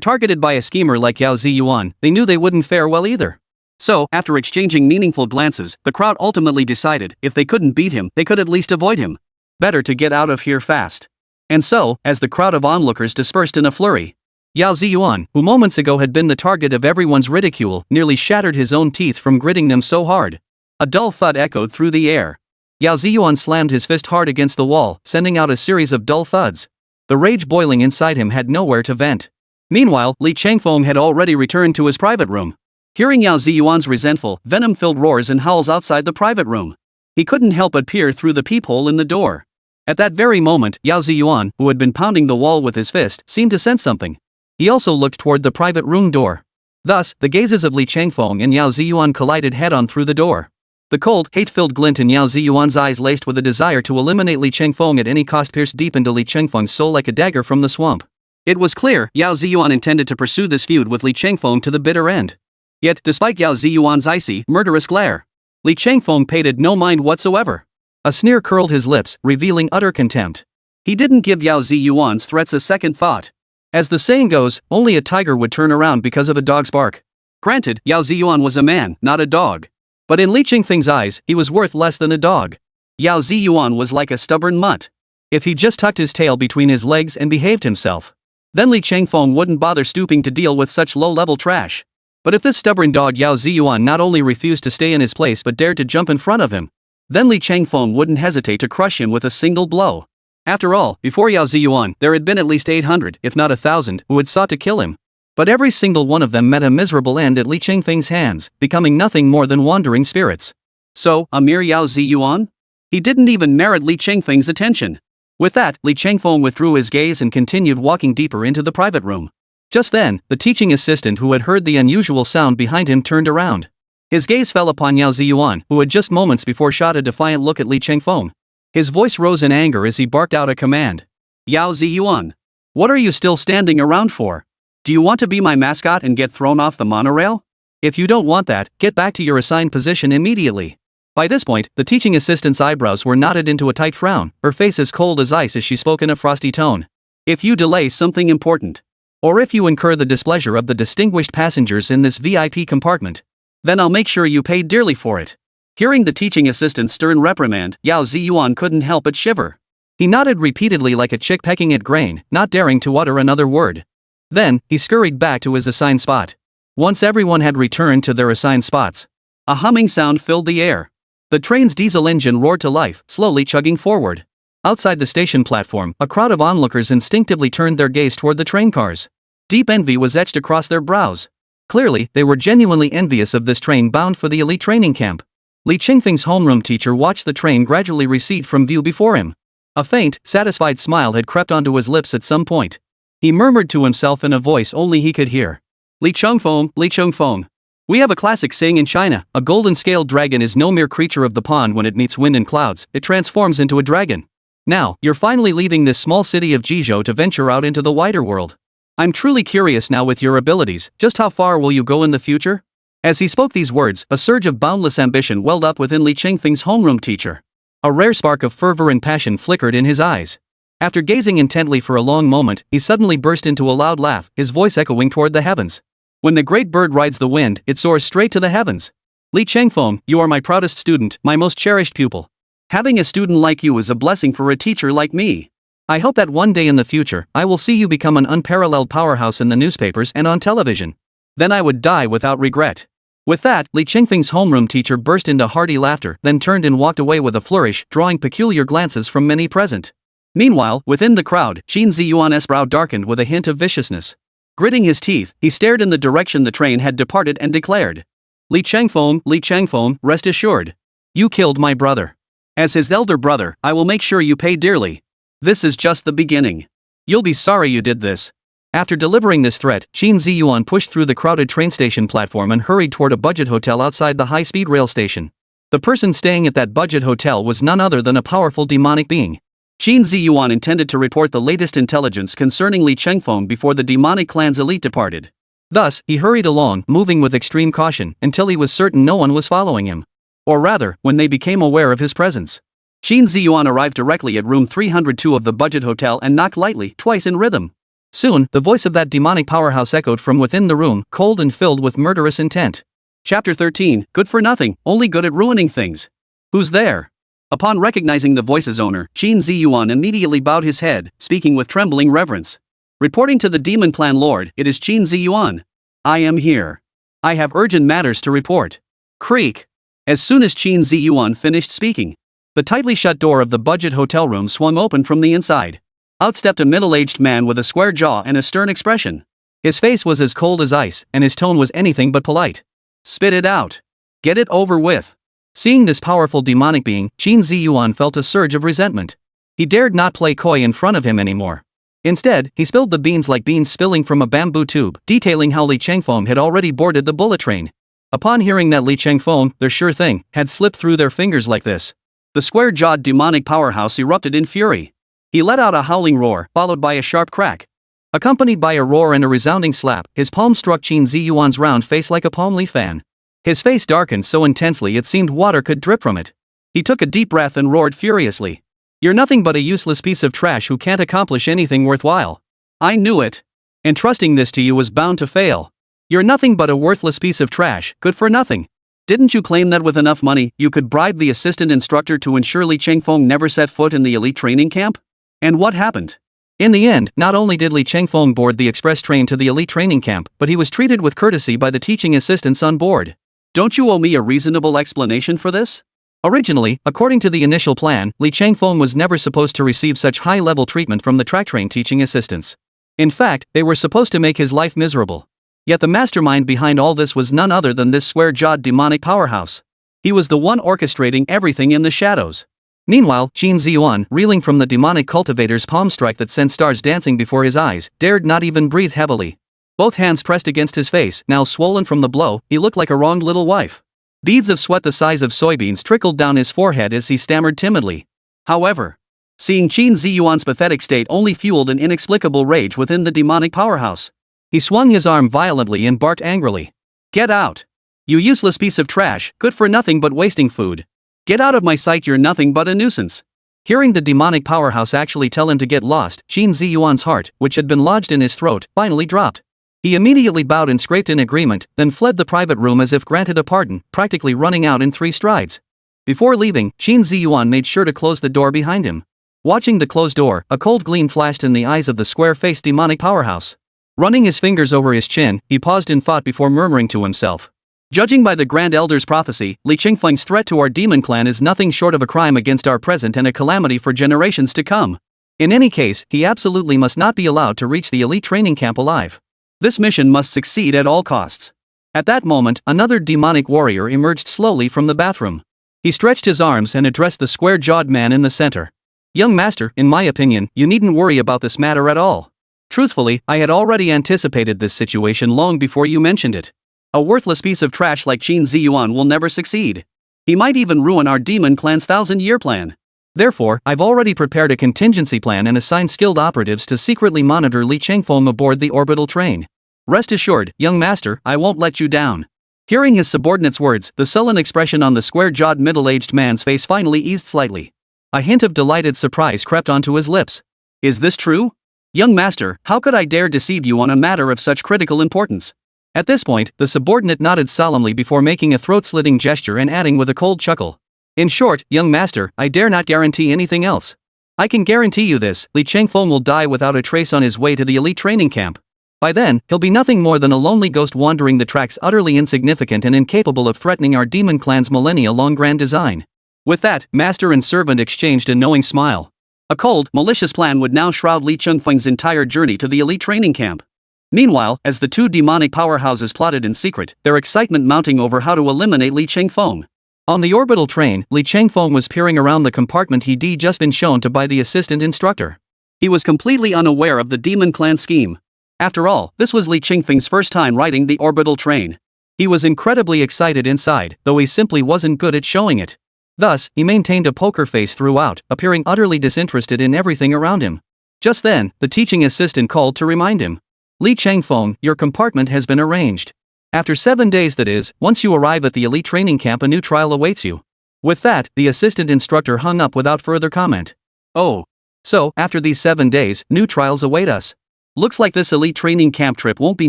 targeted by a schemer like Yao Ziyuan, they knew they wouldn't fare well either. So, after exchanging meaningful glances, the crowd ultimately decided, if they couldn't beat him, they could at least avoid him. Better to get out of here fast. And so, as the crowd of onlookers dispersed in a flurry, Yao Ziyuan, who moments ago had been the target of everyone's ridicule, nearly shattered his own teeth from gritting them so hard. A dull thud echoed through the air. Yao Ziyuan slammed his fist hard against the wall, sending out a series of dull thuds. The rage boiling inside him had nowhere to vent. Meanwhile, Li Chengfeng had already returned to his private room. Hearing Yao Ziyuan's resentful, venom-filled roars and howls outside the private room, he couldn't help but peer through the peephole in the door. At that very moment, Yao Ziyuan, who had been pounding the wall with his fist, seemed to sense something. He also looked toward the private room door. Thus, the gazes of Li Chengfeng and Yao Ziyuan collided head-on through the door. The cold, hate-filled glint in Yao Ziyuan's eyes, laced with a desire to eliminate Li Chengfeng at any cost, pierced deep into Li Chengfeng's soul like a dagger from the swamp. It was clear Yao Ziyuan intended to pursue this feud with Li Chengfeng to the bitter end. Yet, despite Yao Ziyuan's icy, murderous glare, Li Chengfeng paid it no mind whatsoever. A sneer curled his lips, revealing utter contempt. He didn't give Yao Ziyuan's threats a second thought. As the saying goes, only a tiger would turn around because of a dog's bark. Granted, Yao Ziyuan was a man, not a dog. But in Li Chengfeng's eyes, he was worth less than a dog. Yao Ziyuan was like a stubborn mutt. If he just tucked his tail between his legs and behaved himself, then Li Chengfeng wouldn't bother stooping to deal with such low-level trash. But if this stubborn dog Yao Ziyuan not only refused to stay in his place but dared to jump in front of him, then Li Chengfeng wouldn't hesitate to crush him with a single blow. After all, before Yao Ziyuan, there had been at least 800, if not 1,000, who had sought to kill him. But every single one of them met a miserable end at Li Chengfeng's hands, becoming nothing more than wandering spirits. So, a mere Yao Ziyuan? He didn't even merit Li Chengfeng's attention. With that, Li Chengfeng withdrew his gaze and continued walking deeper into the private room. Just then, the teaching assistant who had heard the unusual sound behind him turned around. His gaze fell upon Yao Ziyuan, who had just moments before shot a defiant look at Li Chengfeng. His voice rose in anger as he barked out a command. Yao Ziyuan, what are you still standing around for? Do you want to be my mascot and get thrown off the monorail? If you don't want that, get back to your assigned position immediately. By this point, the teaching assistant's eyebrows were knotted into a tight frown, her face as cold as ice as she spoke in a frosty tone. If you delay something important, or if you incur the displeasure of the distinguished passengers in this VIP compartment, then I'll make sure you pay dearly for it. Hearing the teaching assistant's stern reprimand, Yao Ziyuan couldn't help but shiver. He nodded repeatedly like a chick pecking at grain, not daring to utter another word. Then, he scurried back to his assigned spot. Once everyone had returned to their assigned spots, a humming sound filled the air. The train's diesel engine roared to life, slowly chugging forward. Outside the station platform, a crowd of onlookers instinctively turned their gaze toward the train cars. Deep envy was etched across their brows. Clearly, they were genuinely envious of this train bound for the elite training camp. Li Qingfeng's homeroom teacher watched the train gradually recede from view before him. A faint, satisfied smile had crept onto his lips at some point. He murmured to himself in a voice only he could hear. Li Chengfeng. We have a classic saying in China, a golden-scaled dragon is no mere creature of the pond when it meets wind and clouds, it transforms into a dragon. Now, you're finally leaving this small city of Jizhou to venture out into the wider world. I'm truly curious now with your abilities, just how far will you go in the future? As he spoke these words, a surge of boundless ambition welled up within Li Qingfeng's homeroom teacher. A rare spark of fervor and passion flickered in his eyes. After gazing intently for a long moment, he suddenly burst into a loud laugh, his voice echoing toward the heavens. When the great bird rides the wind, it soars straight to the heavens. Li Qingfeng, you are my proudest student, my most cherished pupil. Having a student like you is a blessing for a teacher like me. I hope that one day in the future, I will see you become an unparalleled powerhouse in the newspapers and on television. Then I would die without regret. With that, Li Qingfeng's homeroom teacher burst into hearty laughter, then turned and walked away with a flourish, drawing peculiar glances from many present. Meanwhile, within the crowd, Qin Ziyuan's brow darkened with a hint of viciousness. Gritting his teeth, he stared in the direction the train had departed and declared. Li Chengfeng, rest assured. You killed my brother. As his elder brother, I will make sure you pay dearly. This is just the beginning. You'll be sorry you did this. After delivering this threat, Qin Ziyuan pushed through the crowded train station platform and hurried toward a budget hotel outside the high-speed rail station. The person staying at that budget hotel was none other than a powerful demonic being. Qin Ziyuan intended to report the latest intelligence concerning Li Chengfeng before the demonic clan's elite departed. Thus, he hurried along, moving with extreme caution, until he was certain no one was following him. Or rather, when they became aware of his presence. Qin Ziyuan arrived directly at room 302 of the budget hotel and knocked lightly, twice in rhythm. Soon, the voice of that demonic powerhouse echoed from within the room, cold and filled with murderous intent. Chapter 13, Good for Nothing, Only Good at Ruining Things. Who's there? Upon recognizing the voice's owner, Qin Ziyuan immediately bowed his head, speaking with trembling reverence. Reporting to the Demon Clan Lord, it is Qin Ziyuan. I am here. I have urgent matters to report. Creak. As soon as Qin Ziyuan finished speaking, the tightly shut door of the budget hotel room swung open from the inside. Out stepped a middle-aged man with a square jaw and a stern expression. His face was as cold as ice, and his tone was anything but polite. Spit it out. Get it over with. Seeing this powerful demonic being, Qin Ziyuan felt a surge of resentment. He dared not play coy in front of him anymore. Instead, he spilled the beans like beans spilling from a bamboo tube, detailing how Li Chengfeng had already boarded the bullet train. Upon hearing that Li Chengfeng, their sure thing, had slipped through their fingers like this, the square-jawed demonic powerhouse erupted in fury. He let out a howling roar, followed by a sharp crack. Accompanied by a roar and a resounding slap, his palm struck Qin Ziyuan's round face like a palm leaf fan. His face darkened so intensely it seemed water could drip from it. He took a deep breath and roared furiously. You're nothing but a useless piece of trash who can't accomplish anything worthwhile. I knew it. Entrusting this to you was bound to fail. You're nothing but a worthless piece of trash, good for nothing. Didn't you claim that with enough money, you could bribe the assistant instructor to ensure Li Chengfeng never set foot in the elite training camp? And what happened? In the end, not only did Li Chengfeng board the express train to the elite training camp, but he was treated with courtesy by the teaching assistants on board. Don't you owe me a reasonable explanation for this? Originally, according to the initial plan, Li Chengfeng was never supposed to receive such high-level treatment from the track train teaching assistants. In fact, they were supposed to make his life miserable. Yet the mastermind behind all this was none other than this square-jawed demonic powerhouse. He was the one orchestrating everything in the shadows. Meanwhile, Qin Ziyuan, reeling from the demonic cultivator's palm strike that sent stars dancing before his eyes, dared not even breathe heavily. Both hands pressed against his face, now swollen from the blow, he looked like a wronged little wife. Beads of sweat the size of soybeans trickled down his forehead as he stammered timidly. However, seeing Qin Ziyuan's pathetic state only fueled an inexplicable rage within the demonic powerhouse. He swung his arm violently and barked angrily. Get out! You useless piece of trash, good for nothing but wasting food. Get out of my sight, you're nothing but a nuisance. Hearing the demonic powerhouse actually tell him to get lost, Qin Ziyuan's heart, which had been lodged in his throat, finally dropped. He immediately bowed and scraped in agreement, then fled the private room as if granted a pardon, practically running out in 3 strides. Before leaving, Qin Ziyuan made sure to close the door behind him. Watching the closed door, a cold gleam flashed in the eyes of the square-faced demonic powerhouse. Running his fingers over his chin, he paused in thought before murmuring to himself. Judging by the Grand Elder's prophecy, Li Qingfeng's threat to our demon clan is nothing short of a crime against our present and a calamity for generations to come. In any case, he absolutely must not be allowed to reach the elite training camp alive. This mission must succeed at all costs. At that moment, another demonic warrior emerged slowly from the bathroom. He stretched his arms and addressed the square-jawed man in the center. Young master, in my opinion, you needn't worry about this matter at all. Truthfully, I had already anticipated this situation long before you mentioned it. A worthless piece of trash like Qin Ziyuan will never succeed. He might even ruin our demon clan's 1,000-year plan. Therefore, I've already prepared a contingency plan and assigned skilled operatives to secretly monitor Li Chengfeng aboard the orbital train. Rest assured, young master, I won't let you down. Hearing his subordinate's words, the sullen expression on the square-jawed middle-aged man's face finally eased slightly. A hint of delighted surprise crept onto his lips. Is this true? Young master, how could I dare deceive you on a matter of such critical importance? At this point, the subordinate nodded solemnly before making a throat-slitting gesture and adding with a cold chuckle. In short, young master, I dare not guarantee anything else. I can guarantee you this, Li Chengfeng will die without a trace on his way to the elite training camp. By then, he'll be nothing more than a lonely ghost wandering the tracks, utterly insignificant and incapable of threatening our demon clan's millennia-long grand design. With that, master and servant exchanged a knowing smile. A cold, malicious plan would now shroud Li Chengfeng's entire journey to the elite training camp. Meanwhile, as the two demonic powerhouses plotted in secret, their excitement mounting over how to eliminate Li Chengfeng. On the orbital train, Li Chengfeng was peering around the compartment he'd just been shown to by the assistant instructor. He was completely unaware of the demon clan scheme. After all, this was Li Chengfeng's first time riding the orbital train. He was incredibly excited inside, though he simply wasn't good at showing it. Thus, he maintained a poker face throughout, appearing utterly disinterested in everything around him. Just then, the teaching assistant called to remind him. Li Chengfeng, your compartment has been arranged. After 7 days, that is, once you arrive at the elite training camp, a new trial awaits you. With that, the assistant instructor hung up without further comment. Oh. So, after these 7 days, new trials await us. Looks like this elite training camp trip won't be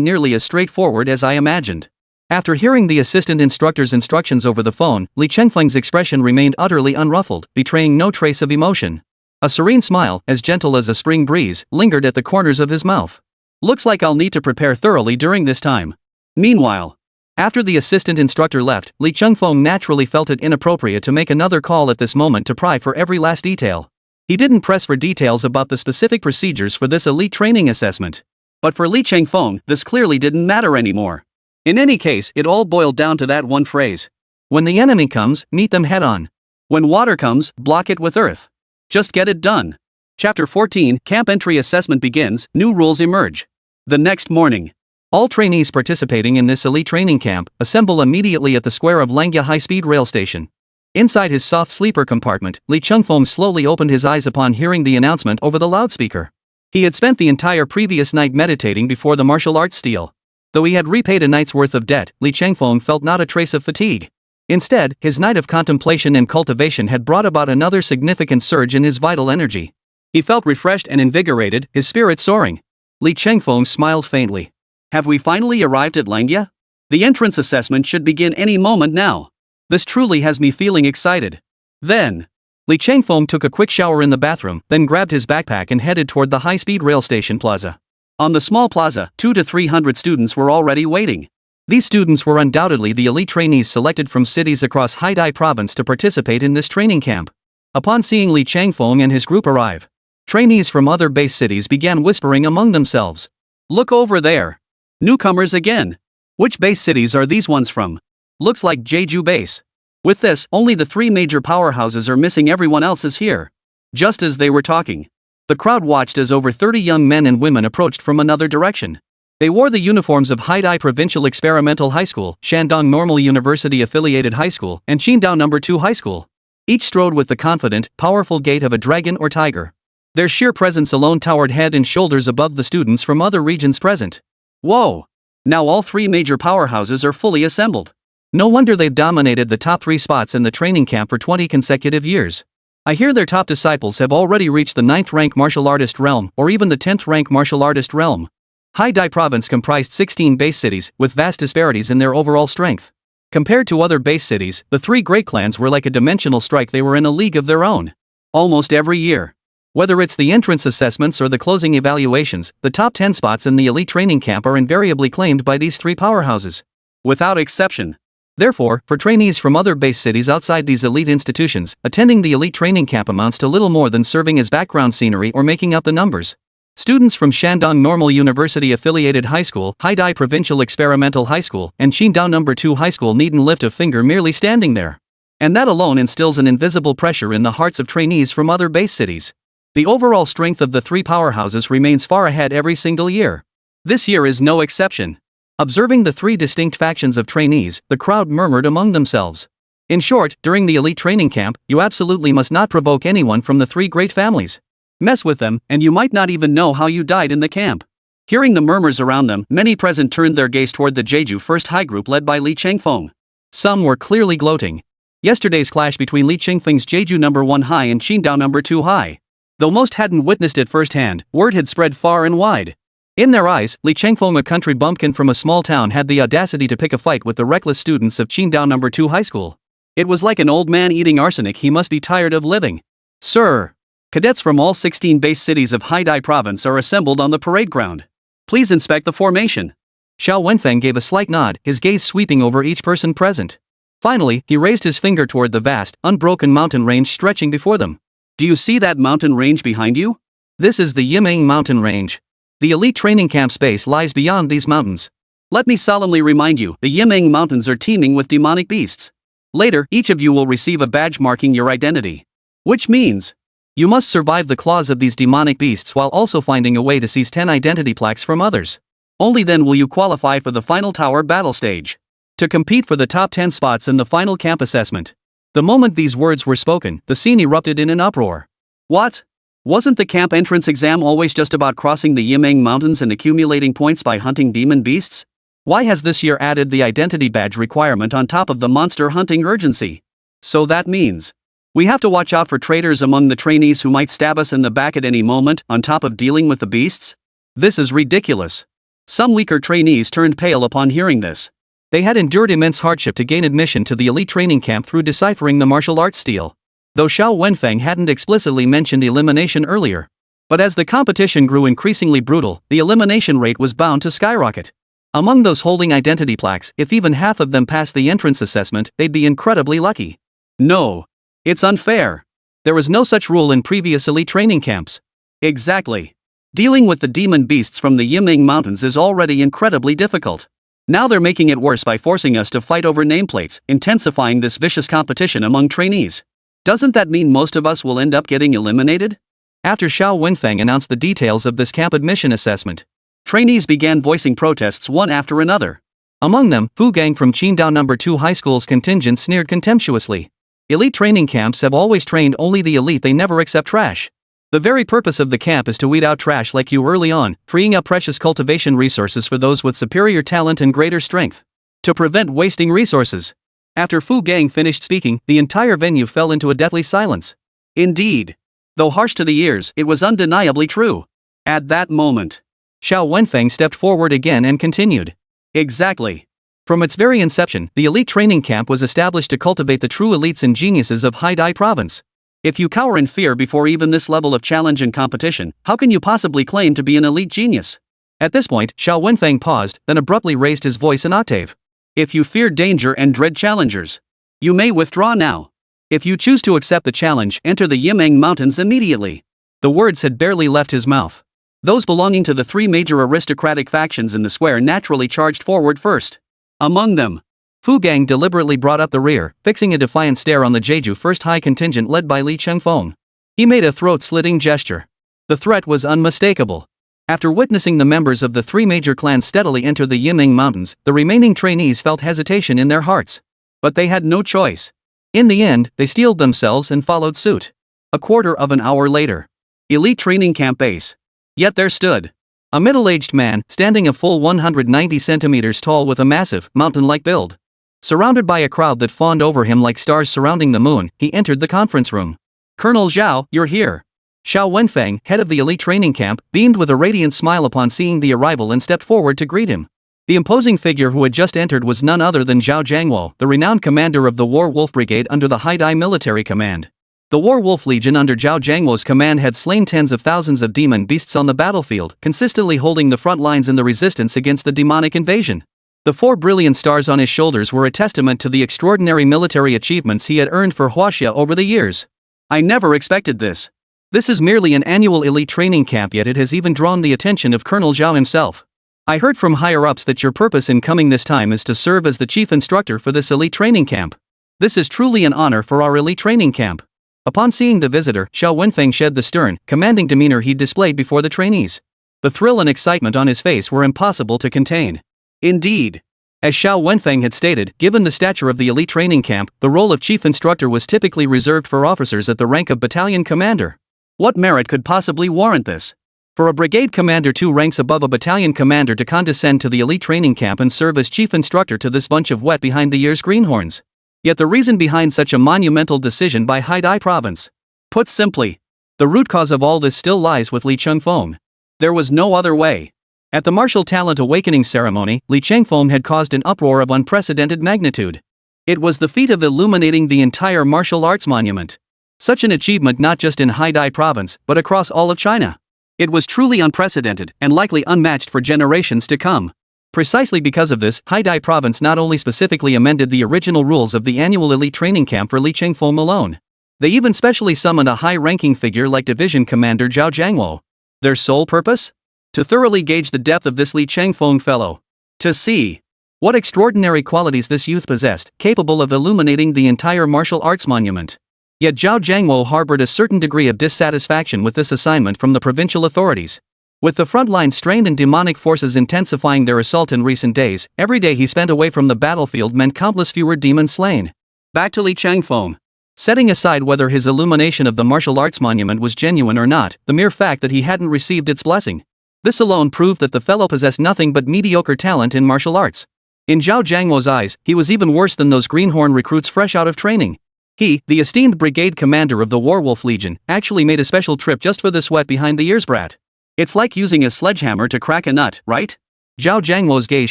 nearly as straightforward as I imagined. After hearing the assistant instructor's instructions over the phone, Li Chengfeng's expression remained utterly unruffled, betraying no trace of emotion. A serene smile, as gentle as a spring breeze, lingered at the corners of his mouth. Looks like I'll need to prepare thoroughly during this time. Meanwhile, after the assistant instructor left, Li Chengfeng naturally felt it inappropriate to make another call at this moment to pry for every last detail. He didn't press for details about the specific procedures for this elite training assessment. But for Li Chengfeng, this clearly didn't matter anymore. In any case, it all boiled down to that one phrase. When the enemy comes, meet them head-on. When water comes, block it with earth. Just get it done. Chapter 14, Camp Entry Assessment begins, new rules emerge. The next morning, all trainees participating in this elite training camp assemble immediately at the square of Langya High-Speed Rail Station. Inside his soft sleeper compartment, Li Chengfeng slowly opened his eyes upon hearing the announcement over the loudspeaker. He had spent the entire previous night meditating before the martial arts stele. Though he had repaid a night's worth of debt, Li Chengfeng felt not a trace of fatigue. Instead, his night of contemplation and cultivation had brought about another significant surge in his vital energy. He felt refreshed and invigorated, his spirits soaring. Li Chengfeng smiled faintly. Have we finally arrived at Langya? The entrance assessment should begin any moment now. This truly has me feeling excited. Then, Li Chengfeng took a quick shower in the bathroom, then grabbed his backpack and headed toward the high-speed rail station plaza. On the small plaza, 200 to 300 students were already waiting. These students were undoubtedly the elite trainees selected from cities across Haidai province to participate in this training camp. Upon seeing Li Chengfeng and his group arrive, trainees from other base cities began whispering among themselves. Look over there. Newcomers again. Which base cities are these ones from? Looks like Jeju base. With this, only the 3 major powerhouses are missing, everyone else is here. Just as they were talking, the crowd watched as over 30 young men and women approached from another direction. They wore the uniforms of Haidai Provincial Experimental High School, Shandong Normal University Affiliated High School, and Qingdao No. 2 High School. Each strode with the confident, powerful gait of a dragon or tiger. Their sheer presence alone towered head and shoulders above the students from other regions present. Whoa! Now all 3 major powerhouses are fully assembled. No wonder they've dominated the top 3 spots in the training camp for 20 consecutive years. I hear their top disciples have already reached the 9th rank martial artist realm, or even the 10th rank martial artist realm. Haidai province comprised 16 base cities, with vast disparities in their overall strength. Compared to other base cities, the 3 great clans were like a dimensional strike. They were in a league of their own. Almost every year, whether it's the entrance assessments or the closing evaluations, the top 10 spots in the elite training camp are invariably claimed by these 3 powerhouses. Without exception. Therefore, for trainees from other base cities outside these elite institutions, attending the elite training camp amounts to little more than serving as background scenery or making up the numbers. Students from Shandong Normal University Affiliated High School, Haidai Provincial Experimental High School, and Qingdao No. 2 High School needn't lift a finger merely standing there. And that alone instills an invisible pressure in the hearts of trainees from other base cities. The overall strength of the three powerhouses remains far ahead every single year. This year is no exception. Observing the three distinct factions of trainees, the crowd murmured among themselves. In short, during the elite training camp, you absolutely must not provoke anyone from the three great families. Mess with them, and you might not even know how you died in the camp. Hearing the murmurs around them, many present turned their gaze toward the Jeju First High group led by Li Chengfeng. Some were clearly gloating. Yesterday's clash between Li Chengfeng's Jeju No. 1 High and Qingdao No. 2 High. Though most hadn't witnessed it firsthand, word had spread far and wide. In their eyes, Li Chengfeng, a country bumpkin from a small town, had the audacity to pick a fight with the reckless students of Qingdao No. 2 High School. It was like an old man eating arsenic. He must be tired of living. Sir! Cadets from all 16 base cities of Haidai province are assembled on the parade ground. Please inspect the formation. Xiao Wenfeng gave a slight nod, his gaze sweeping over each person present. Finally, he raised his finger toward the vast, unbroken mountain range stretching before them. Do you see that mountain range behind you? This is the Yiming mountain range. The elite training camp's base lies beyond these mountains. Let me solemnly remind you, the Yiming mountains are teeming with demonic beasts. Later, each of you will receive a badge marking your identity. Which means, you must survive the claws of these demonic beasts while also finding a way to seize 10 identity plaques from others. Only then will you qualify for the final tower battle stage. To compete for the top 10 spots in the final camp assessment. The moment these words were spoken, the scene erupted in an uproar. What? Wasn't the camp entrance exam always just about crossing the Yiming Mountains and accumulating points by hunting demon beasts? Why has this year added the identity badge requirement on top of the monster hunting urgency? So that means we have to watch out for traitors among the trainees who might stab us in the back at any moment, on top of dealing with the beasts? This is ridiculous. Some weaker trainees turned pale upon hearing this. They had endured immense hardship to gain admission to the elite training camp through deciphering the martial arts stele. Though Xiao Wenfeng hadn't explicitly mentioned elimination earlier. But as the competition grew increasingly brutal, the elimination rate was bound to skyrocket. Among those holding identity plaques, if even half of them passed the entrance assessment, they'd be incredibly lucky. No. It's unfair. There was no such rule in previous elite training camps. Exactly. Dealing with the demon beasts from the Yiming Mountains is already incredibly difficult. Now they're making it worse by forcing us to fight over nameplates, intensifying this vicious competition among trainees. Doesn't that mean most of us will end up getting eliminated? After Xiao Wenfeng announced the details of this camp admission assessment, trainees began voicing protests one after another. Among them, Fu Gang from Qingdao No. 2 High School's contingent sneered contemptuously. Elite training camps have always trained only the elite, they never accept trash. The very purpose of the camp is to weed out trash like you early on, freeing up precious cultivation resources for those with superior talent and greater strength. To prevent wasting resources. After Fu Gang finished speaking, the entire venue fell into a deathly silence. Indeed. Though harsh to the ears, it was undeniably true. At that moment, Xiao Wenfeng stepped forward again and continued. Exactly. From its very inception, the elite training camp was established to cultivate the true elites and geniuses of Haidai province. If you cower in fear before even this level of challenge and competition, how can you possibly claim to be an elite genius? At this point, Xiao Wenfeng paused, then abruptly raised his voice an octave. If you fear danger and dread challengers, you may withdraw now. If you choose to accept the challenge, enter the Yiming Mountains immediately. The words had barely left his mouth. Those belonging to the three major aristocratic factions in the square naturally charged forward first. Among them, Fu Gang deliberately brought up the rear, fixing a defiant stare on the Jeju First High contingent led by Li Chengfeng. He made a throat-slitting gesture. The threat was unmistakable. After witnessing the members of the three major clans steadily enter the Yiming Mountains, the remaining trainees felt hesitation in their hearts. But they had no choice. In the end, they steeled themselves and followed suit. A quarter of an hour later. Elite training camp base. Yet there stood a middle-aged man, standing a full 190 centimeters tall with a massive, mountain-like build. Surrounded by a crowd that fawned over him like stars surrounding the moon, he entered the conference room. Colonel Zhao, you're here. Xiao Wenfeng, head of the elite training camp, beamed with a radiant smile upon seeing the arrival and stepped forward to greet him. The imposing figure who had just entered was none other than Zhao Jiangwo, the renowned commander of the War Wolf Brigade under the Haidai Military Command. The War Wolf Legion under Zhao Jiangwo's command had slain tens of thousands of demon beasts on the battlefield, consistently holding the front lines in the resistance against the demonic invasion. The 4 brilliant stars on his shoulders were a testament to the extraordinary military achievements he had earned for Huaxia over the years. I never expected this. This is merely an annual elite training camp, yet it has even drawn the attention of Colonel Zhao himself. I heard from higher-ups that your purpose in coming this time is to serve as the chief instructor for this elite training camp. This is truly an honor for our elite training camp. Upon seeing the visitor, Xiao Wenfeng shed the stern, commanding demeanor he displayed before the trainees. The thrill and excitement on his face were impossible to contain. Indeed. As Xiao Wenfeng had stated, given the stature of the elite training camp, the role of chief instructor was typically reserved for officers at the rank of battalion commander. What merit could possibly warrant this? For a brigade commander 2 ranks above a battalion commander to condescend to the elite training camp and serve as chief instructor to this bunch of wet behind the ears greenhorns. Yet the reason behind such a monumental decision by Haidai province. Put simply, the root cause of all this still lies with Li Chengfeng. There was no other way. At the martial talent awakening ceremony, Li Chengfeng had caused an uproar of unprecedented magnitude. It was the feat of illuminating the entire martial arts monument. Such an achievement not just in Haidai province, but across all of China. It was truly unprecedented and likely unmatched for generations to come. Precisely because of this, Haidai province not only specifically amended the original rules of the annual elite training camp for Li Chengfeng alone. They even specially summoned a high-ranking figure like Division Commander Zhao Jiangwo. Their sole purpose? To thoroughly gauge the depth of this Li Chengfeng fellow. To see what extraordinary qualities this youth possessed, capable of illuminating the entire martial arts monument. Yet Zhao Jiangwo harbored a certain degree of dissatisfaction with this assignment from the provincial authorities. With the front line strained and demonic forces intensifying their assault in recent days, every day he spent away from the battlefield meant countless fewer demons slain. Back to Li Chengfeng. Setting aside whether his illumination of the martial arts monument was genuine or not, the mere fact that he hadn't received its blessing. This alone proved that the fellow possessed nothing but mediocre talent in martial arts. In Zhao Jiangwo's eyes, he was even worse than those greenhorn recruits fresh out of training. He, the esteemed brigade commander of the Warwolf Legion, actually made a special trip just for this wet behind the ears brat. It's like using a sledgehammer to crack a nut, right? Zhao Jiangwo's gaze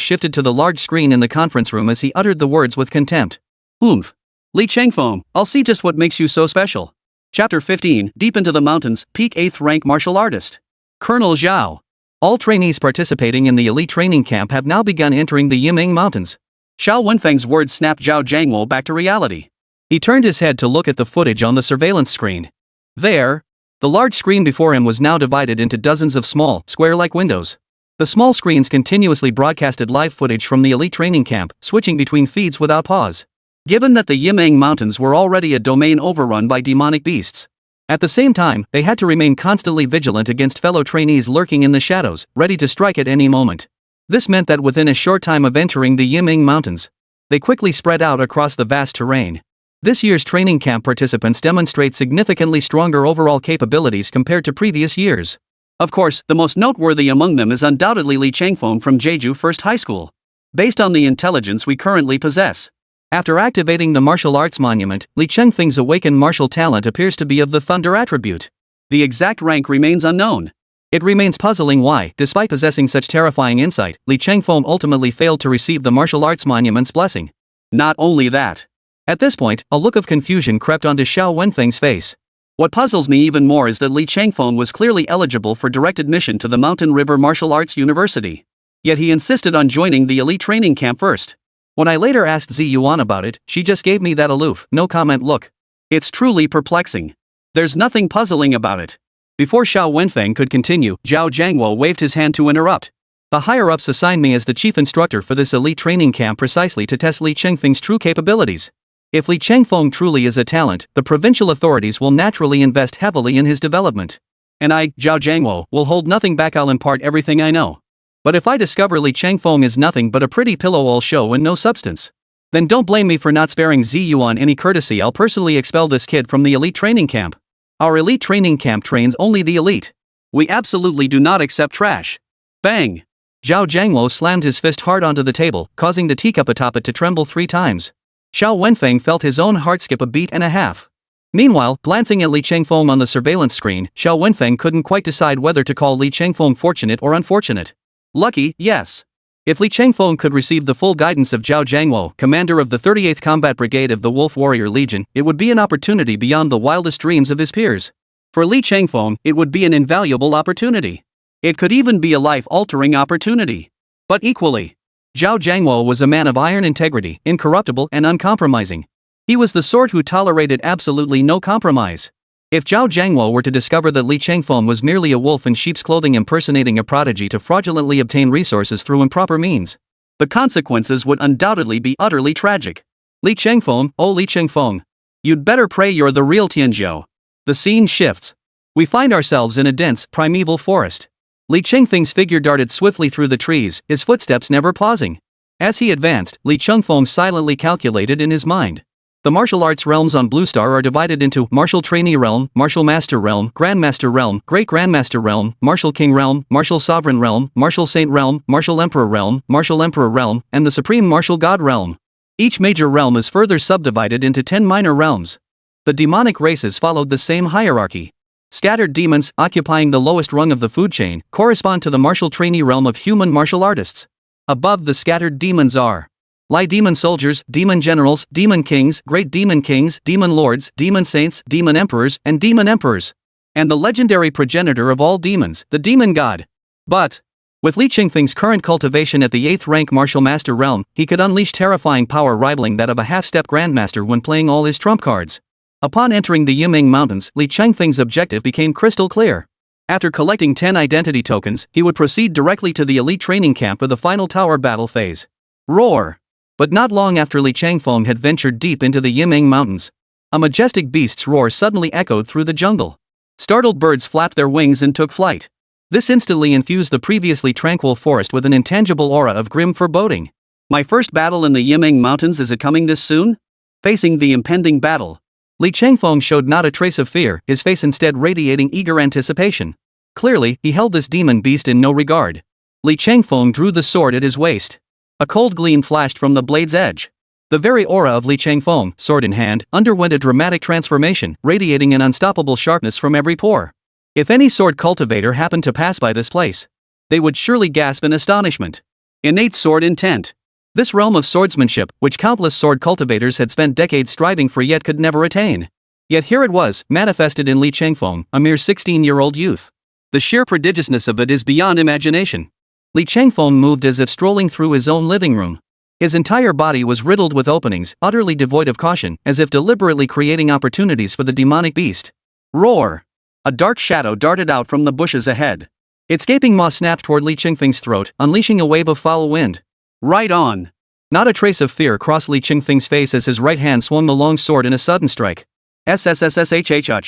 shifted to the large screen in the conference room as he uttered the words with contempt. Oomph. Li Chengfeng, I'll see just what makes you so special. Chapter 15, Deep into the Mountains, Peak 8th Rank Martial Artist. Colonel Zhao. All trainees participating in the elite training camp have now begun entering the Yiming Mountains. Xiao Wenfeng's words snapped Zhao Jiangwo back to reality. He turned his head to look at the footage on the surveillance screen. There, the large screen before him was now divided into dozens of small, square-like windows. The small screens continuously broadcasted live footage from the elite training camp, switching between feeds without pause. Given that the Yiming Mountains were already a domain overrun by demonic beasts. At the same time, they had to remain constantly vigilant against fellow trainees lurking in the shadows, ready to strike at any moment. This meant that within a short time of entering the Yiming Mountains, they quickly spread out across the vast terrain. This year's training camp participants demonstrate significantly stronger overall capabilities compared to previous years. Of course, the most noteworthy among them is undoubtedly Li Chengfeng from Jeju First High School. Based on the intelligence we currently possess. After activating the martial arts monument, Li Chengfeng's awakened martial talent appears to be of the thunder attribute. The exact rank remains unknown. It remains puzzling why, despite possessing such terrifying insight, Li Chengfeng ultimately failed to receive the martial arts monument's blessing. Not only that. At this point, a look of confusion crept onto Xiao Wenfeng's face. What puzzles me even more is that Li Chengfeng was clearly eligible for direct admission to the Mountain River Martial Arts University. Yet he insisted on joining the elite training camp first. When I later asked Zi Yuan about it, she just gave me that aloof, no comment look. It's truly perplexing. There's nothing puzzling about it. Before Xiao Wenfeng could continue, Zhao Jiangwo waved his hand to interrupt. The higher-ups assigned me as the chief instructor for this elite training camp precisely to test Li Chengfeng's true capabilities. If Li Chengfeng truly is a talent, the provincial authorities will naturally invest heavily in his development. And I, Zhao Jiangwo, will hold nothing back. I'll impart everything I know. But if I discover Li Chengfeng is nothing but a pretty pillow all show and no substance, then don't blame me for not sparing Zi Yuan any courtesy. I'll personally expel this kid from the elite training camp. Our elite training camp trains only the elite. We absolutely do not accept trash. Bang! Zhao Jiangwo slammed his fist hard onto the table, causing the teacup atop it to tremble 3 times. Xiao Wenfeng felt his own heart skip a beat and a half. Meanwhile, glancing at Li Chengfeng on the surveillance screen, Xiao Wenfeng couldn't quite decide whether to call Li Chengfeng fortunate or unfortunate. Lucky, yes. If Li Chengfeng could receive the full guidance of Zhao Jiangwo, commander of the 38th Combat Brigade of the Wolf Warrior Legion, it would be an opportunity beyond the wildest dreams of his peers. For Li Chengfeng, it would be an invaluable opportunity. It could even be a life-altering opportunity. But equally, Zhao Jiangwo was a man of iron integrity, incorruptible and uncompromising. He was the sort who tolerated absolutely no compromise. If Zhao Jiangwo were to discover that Li Changfeng was merely a wolf in sheep's clothing impersonating a prodigy to fraudulently obtain resources through improper means, the consequences would undoubtedly be utterly tragic. Li Changfeng, oh Li Changfeng. You'd better pray you're the real Tianzhou. The scene shifts. We find ourselves in a dense, primeval forest. Li Changfeng's figure darted swiftly through the trees, his footsteps never pausing. As he advanced, Li Changfeng silently calculated in his mind. The martial arts realms on Blue Star are divided into Martial Trainee Realm, Martial Master Realm, Grandmaster Realm, Great Grandmaster Realm, Martial King Realm, Martial Sovereign Realm, Martial Saint Realm, Martial Emperor Realm, Martial Emperor Realm, and the Supreme Martial God Realm. Each major realm is further subdivided into 10 minor realms. The demonic races followed the same hierarchy. Scattered demons, occupying the lowest rung of the food chain, correspond to the Martial Trainee Realm of human martial artists. Above the scattered demons are Lie Demon Soldiers, Demon Generals, Demon Kings, Great Demon Kings, Demon Lords, Demon Saints, Demon Emperors, and Demon Emperors. And the legendary progenitor of all demons, the Demon God. But with Li Changfeng's current cultivation at the 8th rank Martial Master realm, he could unleash terrifying power rivaling that of a half-step Grandmaster when playing all his trump cards. Upon entering the Yiming Mountains, Li Changfeng's objective became crystal clear. After collecting 10 identity tokens, he would proceed directly to the elite training camp for the final tower battle phase. Roar! But not long after Li Changfeng had ventured deep into the Yiming Mountains, a majestic beast's roar suddenly echoed through the jungle. Startled birds flapped their wings and took flight. This instantly infused the previously tranquil forest with an intangible aura of grim foreboding. My first battle in the Yiming Mountains, is it coming this soon? Facing the impending battle, Li Changfeng showed not a trace of fear, his face instead radiating eager anticipation. Clearly, he held this demon beast in no regard. Li Changfeng drew the sword at his waist. A cold gleam flashed from the blade's edge. The very aura of Li Changfeng, sword in hand, underwent a dramatic transformation, radiating an unstoppable sharpness from every pore. If any sword cultivator happened to pass by this place, they would surely gasp in astonishment. Innate sword intent. This realm of swordsmanship, which countless sword cultivators had spent decades striving for yet could never attain. Yet here it was, manifested in Li Changfeng, a mere 16-year-old youth. The sheer prodigiousness of it is beyond imagination. Li Changfeng moved as if strolling through his own living room. His entire body was riddled with openings, utterly devoid of caution, as if deliberately creating opportunities for the demonic beast. Roar! A dark shadow darted out from the bushes ahead. Its gaping maw snapped toward Li Changfeng's throat, unleashing a wave of foul wind. Right on! Not a trace of fear crossed Li Changfeng's face as his right hand swung the long sword in a sudden strike. SSS-Level.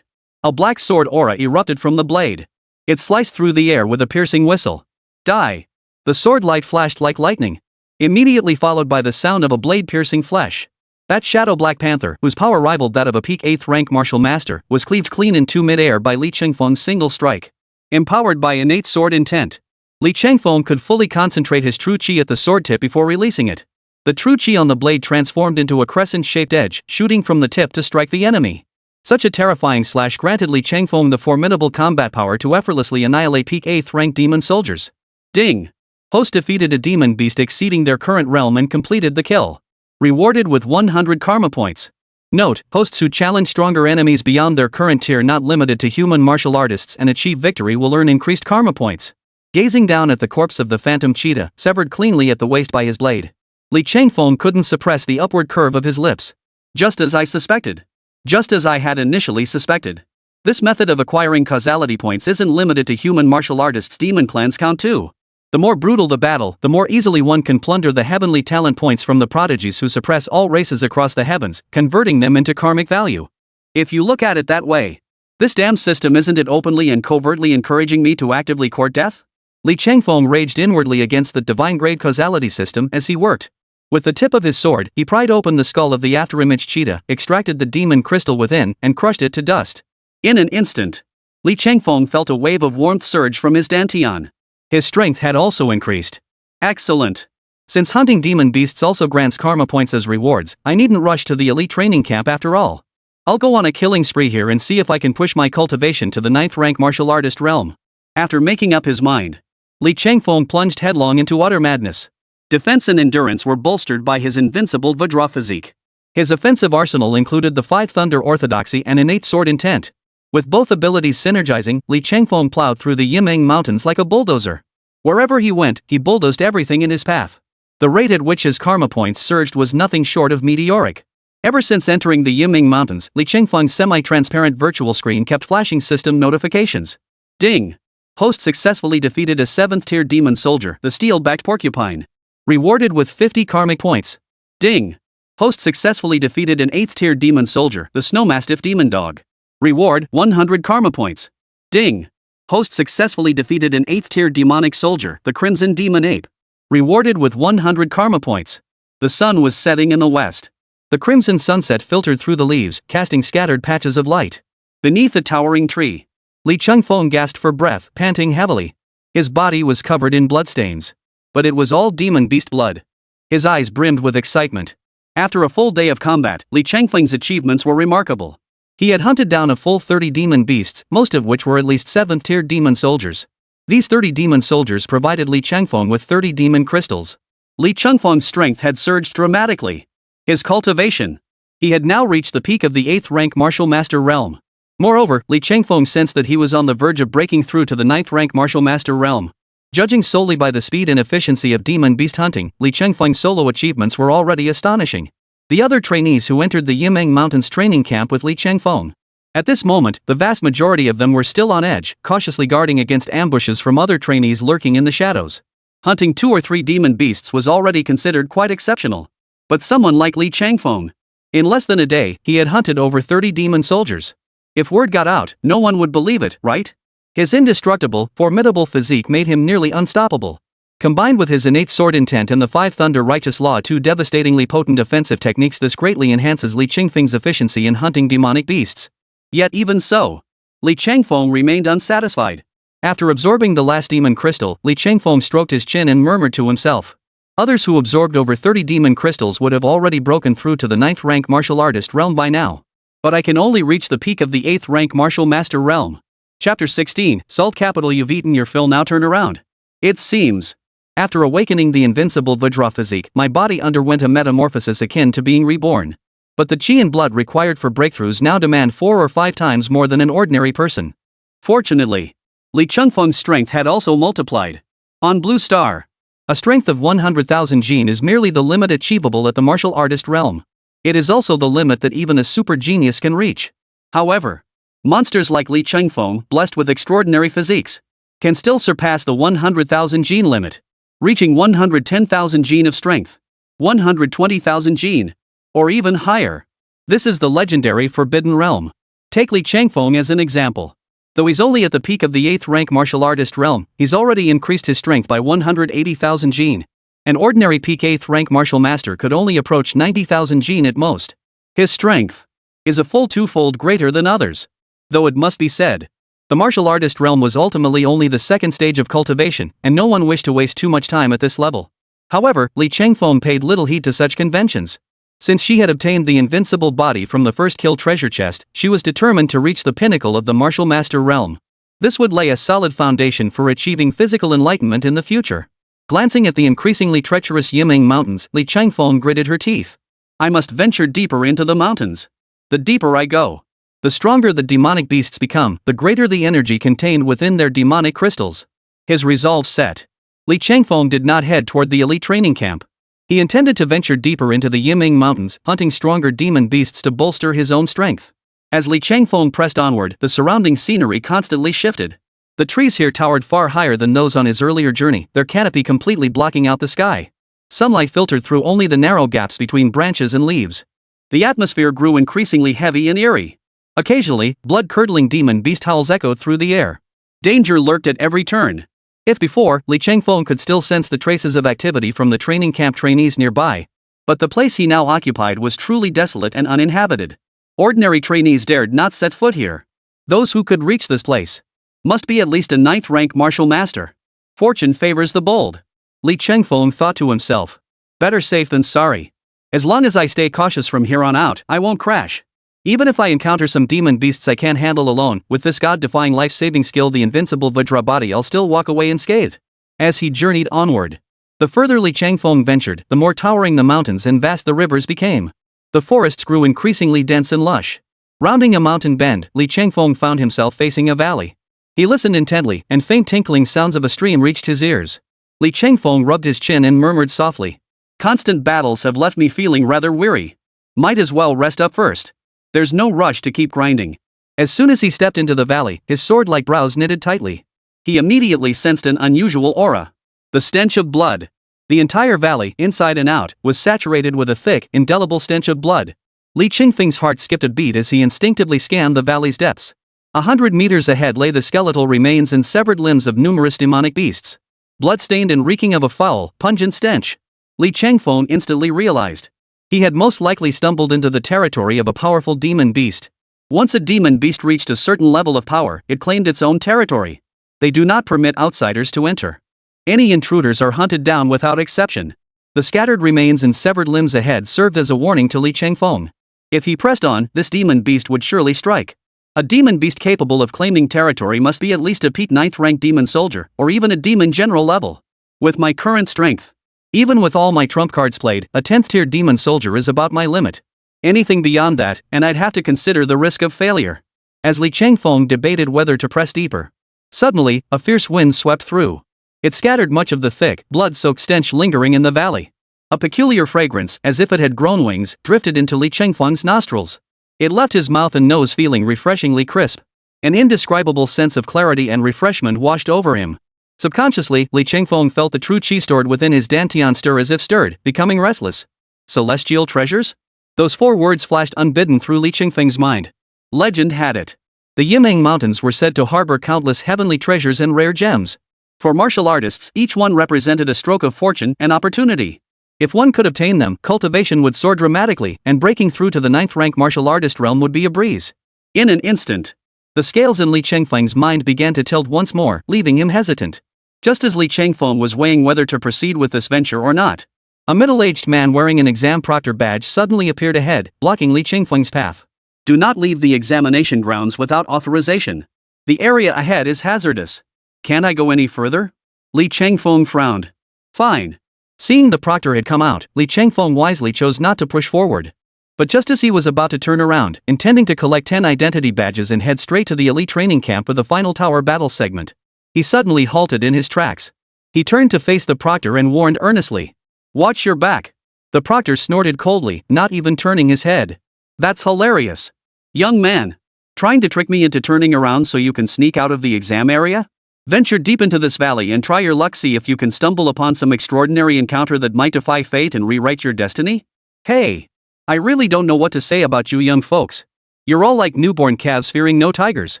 A black sword aura erupted from the blade. It sliced through the air with a piercing whistle. Die! The sword light flashed like lightning, immediately followed by the sound of a blade piercing flesh. That shadow black panther, whose power rivaled that of a peak 8th rank martial master, was cleaved clean in two mid-air by Li Changfeng's single strike. Empowered by innate sword intent, Li Changfeng could fully concentrate his true chi at the sword tip before releasing it. The true chi on the blade transformed into a crescent-shaped edge, shooting from the tip to strike the enemy. Such a terrifying slash granted Li Changfeng the formidable combat power to effortlessly annihilate peak 8th rank demon soldiers. Ding! Host defeated a demon beast exceeding their current realm and completed the kill. Rewarded with 100 karma points. Note, hosts who challenge stronger enemies beyond their current tier, not limited to human martial artists, and achieve victory will earn increased karma points. Gazing down at the corpse of the phantom cheetah, severed cleanly at the waist by his blade, Li Changfeng couldn't suppress the upward curve of his lips. Just as I suspected. Just as I had initially suspected. This method of acquiring causality points isn't limited to human martial artists. Demon clans count too. The more brutal the battle, the more easily one can plunder the heavenly talent points from the prodigies who suppress all races across the heavens, converting them into karmic value. If you look at it that way, this damn system, isn't it openly and covertly encouraging me to actively court death? Li Changfeng raged inwardly against the divine-grade causality system as he worked. With the tip of his sword, he pried open the skull of the afterimage cheetah, extracted the demon crystal within, and crushed it to dust. In an instant, Li Changfeng felt a wave of warmth surge from his dantian. His strength had also increased. Excellent. Since hunting demon beasts also grants karma points as rewards, I needn't rush to the elite training camp after all. I'll go on a killing spree here and see if I can push my cultivation to the 9th rank martial artist realm. After making up his mind, Li Changfeng plunged headlong into utter madness. Defense and endurance were bolstered by his invincible Vajra physique. His offensive arsenal included the 5 Thunder Orthodoxy and innate sword intent. With both abilities synergizing, Li Changfeng plowed through the Yiming Mountains like a bulldozer. Wherever he went, he bulldozed everything in his path. The rate at which his karma points surged was nothing short of meteoric. Ever since entering the Yiming Mountains, Li Chengfeng's semi-transparent virtual screen kept flashing system notifications. Ding! Host successfully defeated a 7th-tier demon soldier, the steel-backed porcupine. Rewarded with 50 karmic points. Ding! Host successfully defeated an 8th-tier demon soldier, the snowmastiff demon dog. Reward, 100 karma points. Ding! Host successfully defeated an 8th-tier demonic soldier, the crimson demon ape. Rewarded with 100 karma points. The sun was setting in the west. The crimson sunset filtered through the leaves, casting scattered patches of light. Beneath a towering tree, Li Chengfeng gasped for breath, panting heavily. His body was covered in bloodstains. But it was all demon beast blood. His eyes brimmed with excitement. After a full day of combat, Li Chengfeng's achievements were remarkable. He had hunted down a full 30 demon beasts, most of which were at least 7th-tier demon soldiers. These 30 demon soldiers provided Li Chengfeng with 30 demon crystals. Li Chengfeng's strength had surged dramatically. His cultivation. He had now reached the peak of the 8th rank martial master realm. Moreover, Li Chengfeng sensed that he was on the verge of breaking through to the 9th rank martial master realm. Judging solely by the speed and efficiency of demon beast hunting, Li Chengfeng's solo achievements were already astonishing. The other trainees who entered the Yiming Mountains training camp with Li Chengfeng. At this moment, the vast majority of them were still on edge, cautiously guarding against ambushes from other trainees lurking in the shadows. Hunting 2 or 3 demon beasts was already considered quite exceptional. But someone like Li Chengfeng. In less than a day, he had hunted over 30 demon soldiers. If word got out, no one would believe it, right? His indestructible, formidable physique made him nearly unstoppable. Combined with his innate sword intent and the 5 Thunder Righteous Law, 2 devastatingly potent offensive techniques, this greatly enhances Li Chengfeng's efficiency in hunting demonic beasts. Yet even so, Li Chengfeng remained unsatisfied. After absorbing the last demon crystal, Li Chengfeng stroked his chin and murmured to himself. Others who absorbed over 30 demon crystals would have already broken through to the 9th rank martial artist realm by now. But I can only reach the peak of the 8th rank martial master realm. Chapter 16, Salt Capital. You've eaten your fill, now turn around. It seems. After awakening the invincible Vajra physique, my body underwent a metamorphosis akin to being reborn. But the chi and blood required for breakthroughs now demand 4 or 5 times more than an ordinary person. Fortunately, Li Chengfeng's strength had also multiplied. On Blue Star, a strength of 100,000 jin is merely the limit achievable at the martial artist realm. It is also the limit that even a super genius can reach. However, monsters like Li Chengfeng, blessed with extraordinary physiques, can still surpass the 100,000 jin limit, reaching 110,000 jin of strength, 120,000 jin, or even higher. This is the legendary Forbidden Realm. Take Li Chengfeng as an example. Though he's only at the peak of the 8th rank martial artist realm, he's already increased his strength by 180,000 jin. An ordinary peak 8th rank martial master could only approach 90,000 jin at most. His strength is a full 2-fold greater than others. Though it must be said, the martial artist realm was ultimately only the 2nd stage of cultivation, and no one wished to waste too much time at this level. However, Li Chengfeng paid little heed to such conventions. Since she had obtained the invincible body from the first kill treasure chest, she was determined to reach the pinnacle of the martial master realm. This would lay a solid foundation for achieving physical enlightenment in the future. Glancing at the increasingly treacherous Yiming Mountains, Li Chengfeng gritted her teeth. I must venture deeper into the mountains. The deeper I go, the stronger the demonic beasts become, the greater the energy contained within their demonic crystals. His resolve set, Li Chengfeng did not head toward the elite training camp. He intended to venture deeper into the Yiming Mountains, hunting stronger demon beasts to bolster his own strength. As Li Chengfeng pressed onward, the surrounding scenery constantly shifted. The trees here towered far higher than those on his earlier journey, their canopy completely blocking out the sky. Sunlight filtered through only the narrow gaps between branches and leaves. The atmosphere grew increasingly heavy and eerie. Occasionally, blood-curdling demon beast howls echoed through the air. Danger lurked at every turn. If before, Li Chengfeng could still sense the traces of activity from the training camp trainees nearby, but the place he now occupied was truly desolate and uninhabited. Ordinary trainees dared not set foot here. Those who could reach this place must be at least a 9th rank martial master. Fortune favors the bold. Li Chengfeng thought to himself. Better safe than sorry. As long as I stay cautious from here on out, I won't crash. Even if I encounter some demon beasts I can't handle alone, with this god-defying life-saving skill, the invincible Vajra body, I'll still walk away unscathed. As he journeyed onward, the further Li Chengfeng ventured, the more towering the mountains and vast the rivers became. The forests grew increasingly dense and lush. Rounding a mountain bend, Li Chengfeng found himself facing a valley. He listened intently, and faint tinkling sounds of a stream reached his ears. Li Chengfeng rubbed his chin and murmured softly. Constant battles have left me feeling rather weary. Might as well rest up first. There's no rush to keep grinding. As soon as he stepped into the valley, his sword-like brows knitted tightly. He immediately sensed an unusual aura. The stench of blood. The entire valley, inside and out, was saturated with a thick, indelible stench of blood. Li Qingfeng's heart skipped a beat as he instinctively scanned the valley's depths. 100 meters ahead lay the skeletal remains and severed limbs of numerous demonic beasts. Blood-stained and reeking of a foul, pungent stench. Li Qingfeng instantly realized. He had most likely stumbled into the territory of a powerful demon beast. Once a demon beast reached a certain level of power, it claimed its own territory. They do not permit outsiders to enter. Any intruders are hunted down without exception. The scattered remains and severed limbs ahead served as a warning to Li Qingfeng. If he pressed on, this demon beast would surely strike. A demon beast capable of claiming territory must be at least a peak 9th rank demon soldier, or even a demon general level. With my current strength, even with all my trump cards played, a 10th tier demon soldier is about my limit. Anything beyond that, and I'd have to consider the risk of failure. As Li Qingfeng debated whether to press deeper, suddenly, a fierce wind swept through. It scattered much of the thick, blood-soaked stench lingering in the valley. A peculiar fragrance, as if it had grown wings, drifted into Li Qingfeng's nostrils. It left his mouth and nose feeling refreshingly crisp. An indescribable sense of clarity and refreshment washed over him. Subconsciously, Li Qingfeng felt the true qi stored within his dantian stir as if stirred, becoming restless. Celestial treasures? Those 4 words flashed unbidden through Li Qingfeng's mind. Legend had it. The Yimeng Mountains were said to harbor countless heavenly treasures and rare gems. For martial artists, each one represented a stroke of fortune and opportunity. If one could obtain them, cultivation would soar dramatically, and breaking through to the 9th rank martial artist realm would be a breeze. In an instant, the scales in Li Qingfeng's mind began to tilt once more, leaving him hesitant. Just as Li Qingfeng was weighing whether to proceed with this venture or not, a middle-aged man wearing an exam proctor badge suddenly appeared ahead, blocking Li Qingfeng's path. Do not leave the examination grounds without authorization. The area ahead is hazardous. Can't I go any further? Li Qingfeng frowned. Fine. Seeing the proctor had come out, Li Qingfeng wisely chose not to push forward. But just as he was about to turn around, intending to collect 10 identity badges and head straight to the elite training camp with the final tower battle segment, he suddenly halted in his tracks. He turned to face the proctor and warned earnestly. Watch your back. The proctor snorted coldly, not even turning his head. That's hilarious. Young man. Trying to trick me into turning around so you can sneak out of the exam area? Venture deep into this valley and try your luck, see if you can stumble upon some extraordinary encounter that might defy fate and rewrite your destiny? Hey! I really don't know what to say about you young folks. You're all like newborn calves fearing no tigers.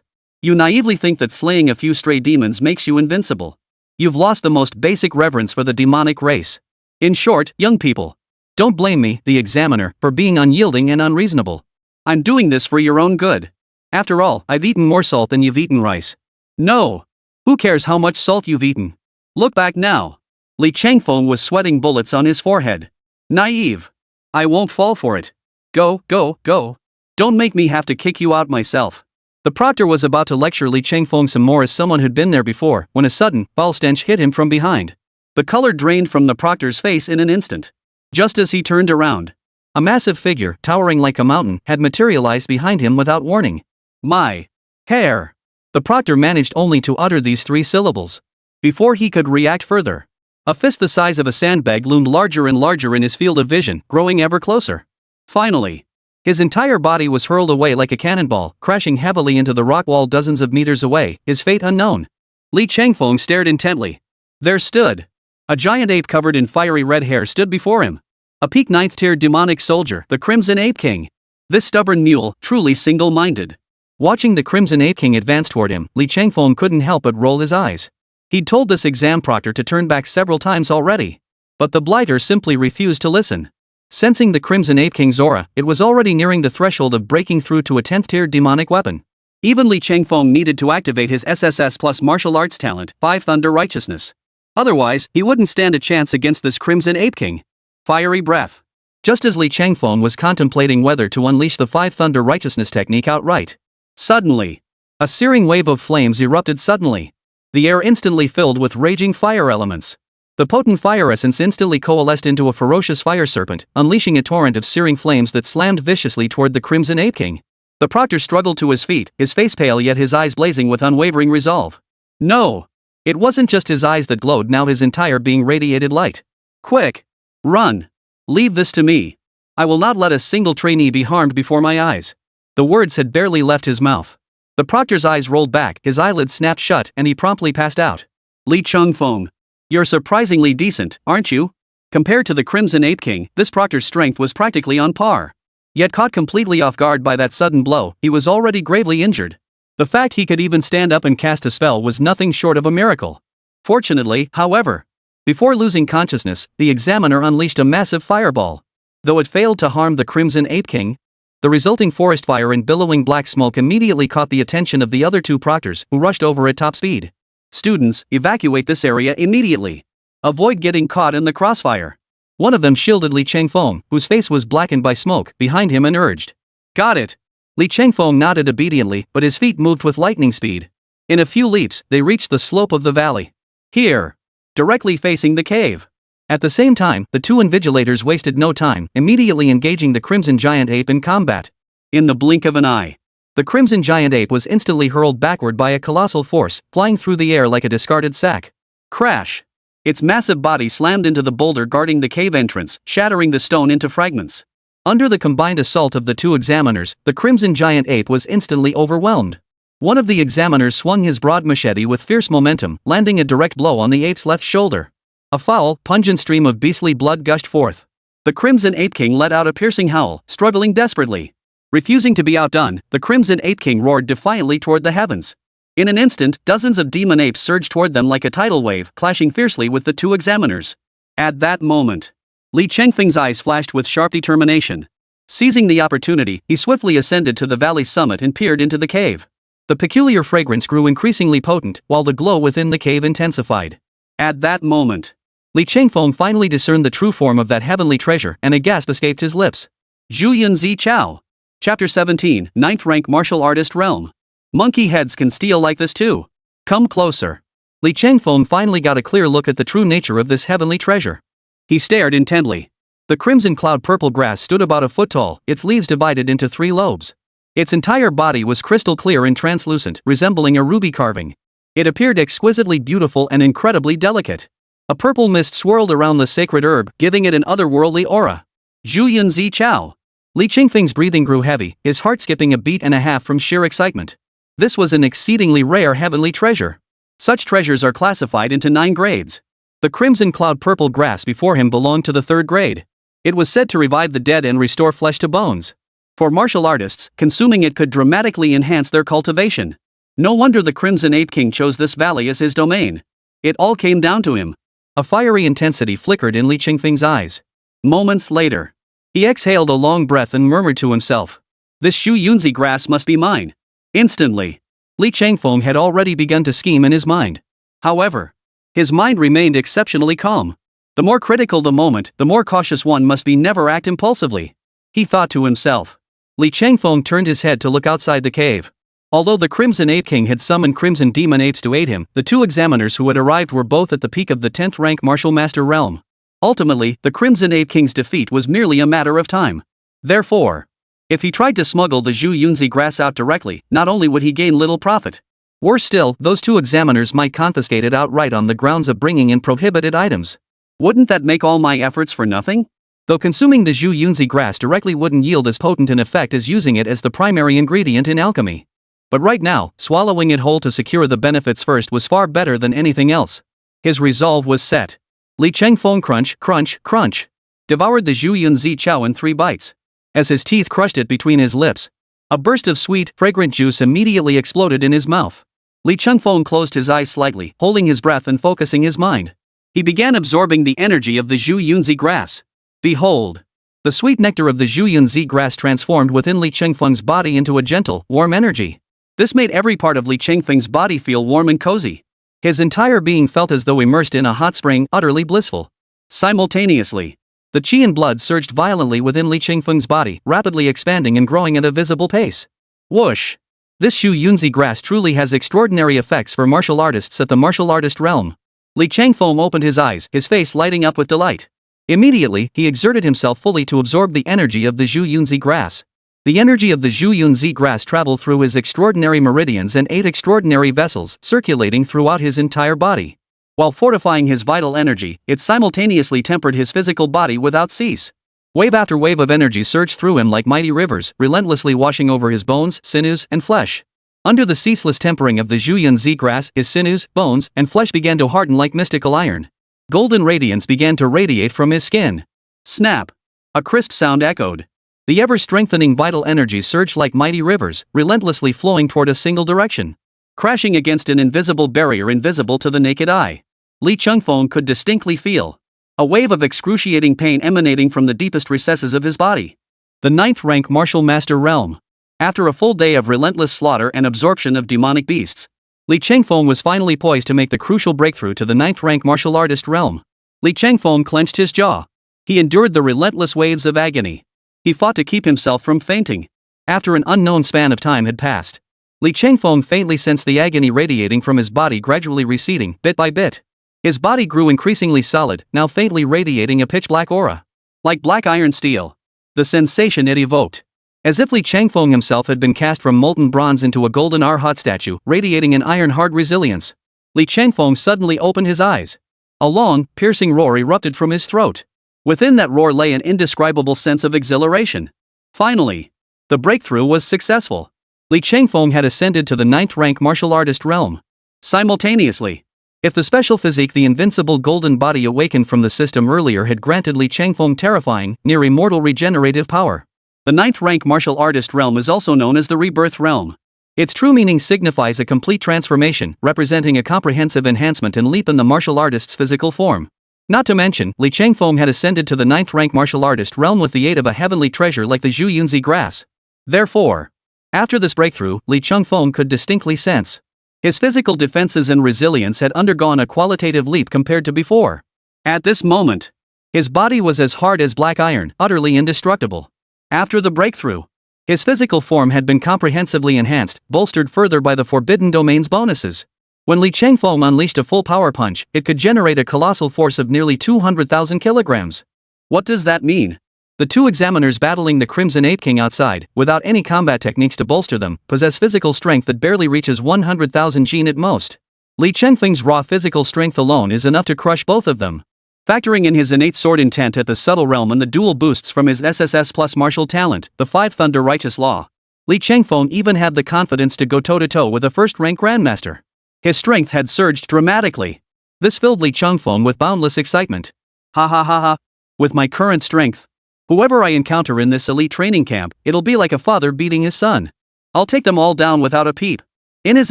You naively think that slaying a few stray demons makes you invincible. You've lost the most basic reverence for the demonic race. In short, young people, don't blame me, the examiner, for being unyielding and unreasonable. I'm doing this for your own good. After all, I've eaten more salt than you've eaten rice. No! Who cares how much salt you've eaten? Look back now. Li Qingfeng was sweating bullets on his forehead. Naive. I won't fall for it. Go, go, go. Don't make me have to kick you out myself. The proctor was about to lecture Li Qingfeng some more as someone who'd been there before, when a sudden, foul stench hit him from behind. The color drained from the proctor's face in an instant. Just as he turned around, a massive figure, towering like a mountain, had materialized behind him without warning. My hair. The proctor managed only to utter these 3 syllables. Before he could react further, a fist the size of a sandbag loomed larger and larger in his field of vision, growing ever closer. Finally, his entire body was hurled away like a cannonball, crashing heavily into the rock wall dozens of meters away, his fate unknown. Li Qingfeng stared intently. There stood. A giant ape covered in fiery red hair stood before him. A peak 9th tier demonic soldier, the Crimson Ape King. This stubborn mule, truly single-minded. Watching the Crimson Ape King advance toward him, Li Qingfeng couldn't help but roll his eyes. He'd told this exam proctor to turn back several times already. But the blighter simply refused to listen. Sensing the Crimson Ape King's aura, it was already nearing the threshold of breaking through to a 10th tier demonic weapon. Even Li Qingfeng needed to activate his SSS plus martial arts talent, 5 Thunder Righteousness. Otherwise, he wouldn't stand a chance against this Crimson Ape King. Fiery breath. Just as Li Qingfeng was contemplating whether to unleash the 5 Thunder Righteousness technique outright, suddenly, a searing wave of flames erupted suddenly. The air instantly filled with raging fire elements. The potent fire essence instantly coalesced into a ferocious fire serpent, unleashing a torrent of searing flames that slammed viciously toward the Crimson Ape King. The proctor struggled to his feet, his face pale yet his eyes blazing with unwavering resolve. No! It wasn't just his eyes that glowed, now his entire being radiated light. Quick! Run! Leave this to me. I will not let a single trainee be harmed before my eyes. The words had barely left his mouth. The proctor's eyes rolled back, his eyelids snapped shut, and he promptly passed out. Li Chengfeng. You're surprisingly decent, aren't you? Compared to the Crimson Ape King, this proctor's strength was practically on par. Yet caught completely off guard by that sudden blow, he was already gravely injured. The fact he could even stand up and cast a spell was nothing short of a miracle. Fortunately, however, before losing consciousness, the examiner unleashed a massive fireball. Though it failed to harm the Crimson Ape King, the resulting forest fire and billowing black smoke immediately caught the attention of the other two proctors, who rushed over at top speed. Students, evacuate this area immediately. Avoid getting caught in the crossfire. One of them shielded Li Chengfeng, whose face was blackened by smoke, behind him and urged. Got it. Li Chengfeng nodded obediently, but his feet moved with lightning speed. In a few leaps, they reached the slope of the valley. Here. Directly facing the cave. At the same time, the two invigilators wasted no time, immediately engaging the Crimson Giant Ape in combat. In the blink of an eye, the Crimson Giant Ape was instantly hurled backward by a colossal force, flying through the air like a discarded sack. Crash! Its massive body slammed into the boulder guarding the cave entrance, shattering the stone into fragments. Under the combined assault of the two examiners, the Crimson Giant Ape was instantly overwhelmed. One of the examiners swung his broad machete with fierce momentum, landing a direct blow on the ape's left shoulder. A foul, pungent stream of beastly blood gushed forth. The Crimson Ape King let out a piercing howl, struggling desperately. Refusing to be outdone, the Crimson Ape King roared defiantly toward the heavens. In an instant, dozens of demon apes surged toward them like a tidal wave, clashing fiercely with the two examiners. At that moment, Li Chengfeng's eyes flashed with sharp determination. Seizing the opportunity, he swiftly ascended to the valley's summit and peered into the cave. The peculiar fragrance grew increasingly potent, while the glow within the cave intensified. At that moment, Li Chengfeng finally discerned the true form of that heavenly treasure, and a gasp escaped his lips. Zhu Yunzi Chao. Chapter 17, 9th Rank Martial Artist Realm. Monkey heads can steal like this too. Come closer. Li Chengfeng finally got a clear look at the true nature of this heavenly treasure. He stared intently. The crimson cloud purple grass stood about a foot tall, its leaves divided into 3 lobes. Its entire body was crystal clear and translucent, resembling a ruby carving. It appeared exquisitely beautiful and incredibly delicate. A purple mist swirled around the sacred herb, giving it an otherworldly aura. Zhu Yunzi Chao. Li Chengfeng's breathing grew heavy, his heart skipping a beat and a half from sheer excitement. This was an exceedingly rare heavenly treasure. Such treasures are classified into 9 grades. The crimson cloud purple grass before him belonged to the 3rd grade. It was said to revive the dead and restore flesh to bones. For martial artists, consuming it could dramatically enhance their cultivation. No wonder the Crimson Ape King chose this valley as his domain. It all came down to him. A fiery intensity flickered in Li Chengfeng's eyes. Moments later, he exhaled a long breath and murmured to himself. This Shu Yunzi grass must be mine. Instantly, Li Chengfeng had already begun to scheme in his mind. However, his mind remained exceptionally calm. The more critical the moment, the more cautious one must be. Never act impulsively. He thought to himself. Li Chengfeng turned his head to look outside the cave. Although the Crimson Ape King had summoned Crimson Demon Apes to aid him, the 2 examiners who had arrived were both at the peak of the 10th rank Martial Master realm. Ultimately, the Crimson Ape King's defeat was merely a matter of time. Therefore, if he tried to smuggle the Zhu Yunzi grass out directly, not only would he gain little profit. Worse still, those 2 examiners might confiscate it outright on the grounds of bringing in prohibited items. Wouldn't that make all my efforts for nothing? Though consuming the Zhu Yunzi grass directly wouldn't yield as potent an effect as using it as the primary ingredient in alchemy. But right now, swallowing it whole to secure the benefits first was far better than anything else. His resolve was set. Li Chengfeng crunch, crunch, crunch. Devoured the Zhu Yunzi Chao in 3 bites. As his teeth crushed it between his lips, a burst of sweet, fragrant juice immediately exploded in his mouth. Li Chengfeng closed his eyes slightly, holding his breath and focusing his mind. He began absorbing the energy of the Zhu Yunzi grass. Behold! The sweet nectar of the Zhu Yunzi grass transformed within Li Chengfeng's body into a gentle, warm energy. This made every part of Li Chengfeng's body feel warm and cozy. His entire being felt as though immersed in a hot spring, utterly blissful. Simultaneously, the qi and blood surged violently within Li Chengfeng's body, rapidly expanding and growing at a visible pace. Whoosh! This Shu Yunzi grass truly has extraordinary effects for martial artists at the martial artist realm. Li Chengfeng opened his eyes, his face lighting up with delight. Immediately, he exerted himself fully to absorb the energy of the Zhu Yunzi grass. The energy of the Zhu Yunzi grass traveled through his extraordinary meridians and 8 extraordinary vessels, circulating throughout his entire body. While fortifying his vital energy, it simultaneously tempered his physical body without cease. Wave after wave of energy surged through him like mighty rivers, relentlessly washing over his bones, sinews, and flesh. Under the ceaseless tempering of the Zhuyanzi grass, his sinews, bones, and flesh began to harden like mystical iron. Golden radiance began to radiate from his skin. Snap! A crisp sound echoed. The ever-strengthening vital energy surged like mighty rivers, relentlessly flowing toward a single direction. Crashing against an invisible barrier invisible to the naked eye. Li Chengfeng could distinctly feel a wave of excruciating pain emanating from the deepest recesses of his body. The 9th rank martial master realm. After a full day of relentless slaughter and absorption of demonic beasts, Li Chengfeng was finally poised to make the crucial breakthrough to the 9th rank martial artist realm. Li Chengfeng clenched his jaw. He endured the relentless waves of agony. He fought to keep himself from fainting. After an unknown span of time had passed, Li Chengfeng faintly sensed the agony radiating from his body gradually receding, bit by bit. His body grew increasingly solid, now faintly radiating a pitch-black aura. Like black iron steel. The sensation it evoked. As if Li Chengfeng himself had been cast from molten bronze into a golden Arhat statue, radiating an iron-hard resilience. Li Chengfeng suddenly opened his eyes. A long, piercing roar erupted from his throat. Within that roar lay an indescribable sense of exhilaration. Finally, the breakthrough was successful. Li Chengfeng had ascended to the 9th rank martial artist realm. Simultaneously, if the special physique the invincible golden body awakened from the system earlier had granted Li Chengfeng terrifying, near-immortal regenerative power. The 9th rank martial artist realm is also known as the rebirth realm. Its true meaning signifies a complete transformation, representing a comprehensive enhancement and leap in the martial artist's physical form. Not to mention, Li Chengfeng had ascended to the 9th rank martial artist realm with the aid of a heavenly treasure like the Zhuyanzi grass. Therefore, after this breakthrough, Li Chengfeng could distinctly sense his physical defenses and resilience had undergone a qualitative leap compared to before. At this moment, his body was as hard as black iron, utterly indestructible. After the breakthrough, his physical form had been comprehensively enhanced, bolstered further by the Forbidden Domain's bonuses. When Li Chengfeng unleashed a full power punch, it could generate a colossal force of nearly 200,000 kilograms. What does that mean? The two examiners battling the Crimson Ape King outside, without any combat techniques to bolster them, possess physical strength that barely reaches 100,000 Jin at most. Li Chengfeng's raw physical strength alone is enough to crush both of them. Factoring in his innate sword intent at the subtle realm and the dual boosts from his SSS plus martial talent, the 5 Thunder Righteous Law, Li Chengfeng even had the confidence to go toe-to-toe with a first-rank grandmaster. His strength had surged dramatically. This filled Li Chengfeng with boundless excitement. Ha ha ha ha. With my current strength, whoever I encounter in this elite training camp, it'll be like a father beating his son. I'll take them all down without a peep. In his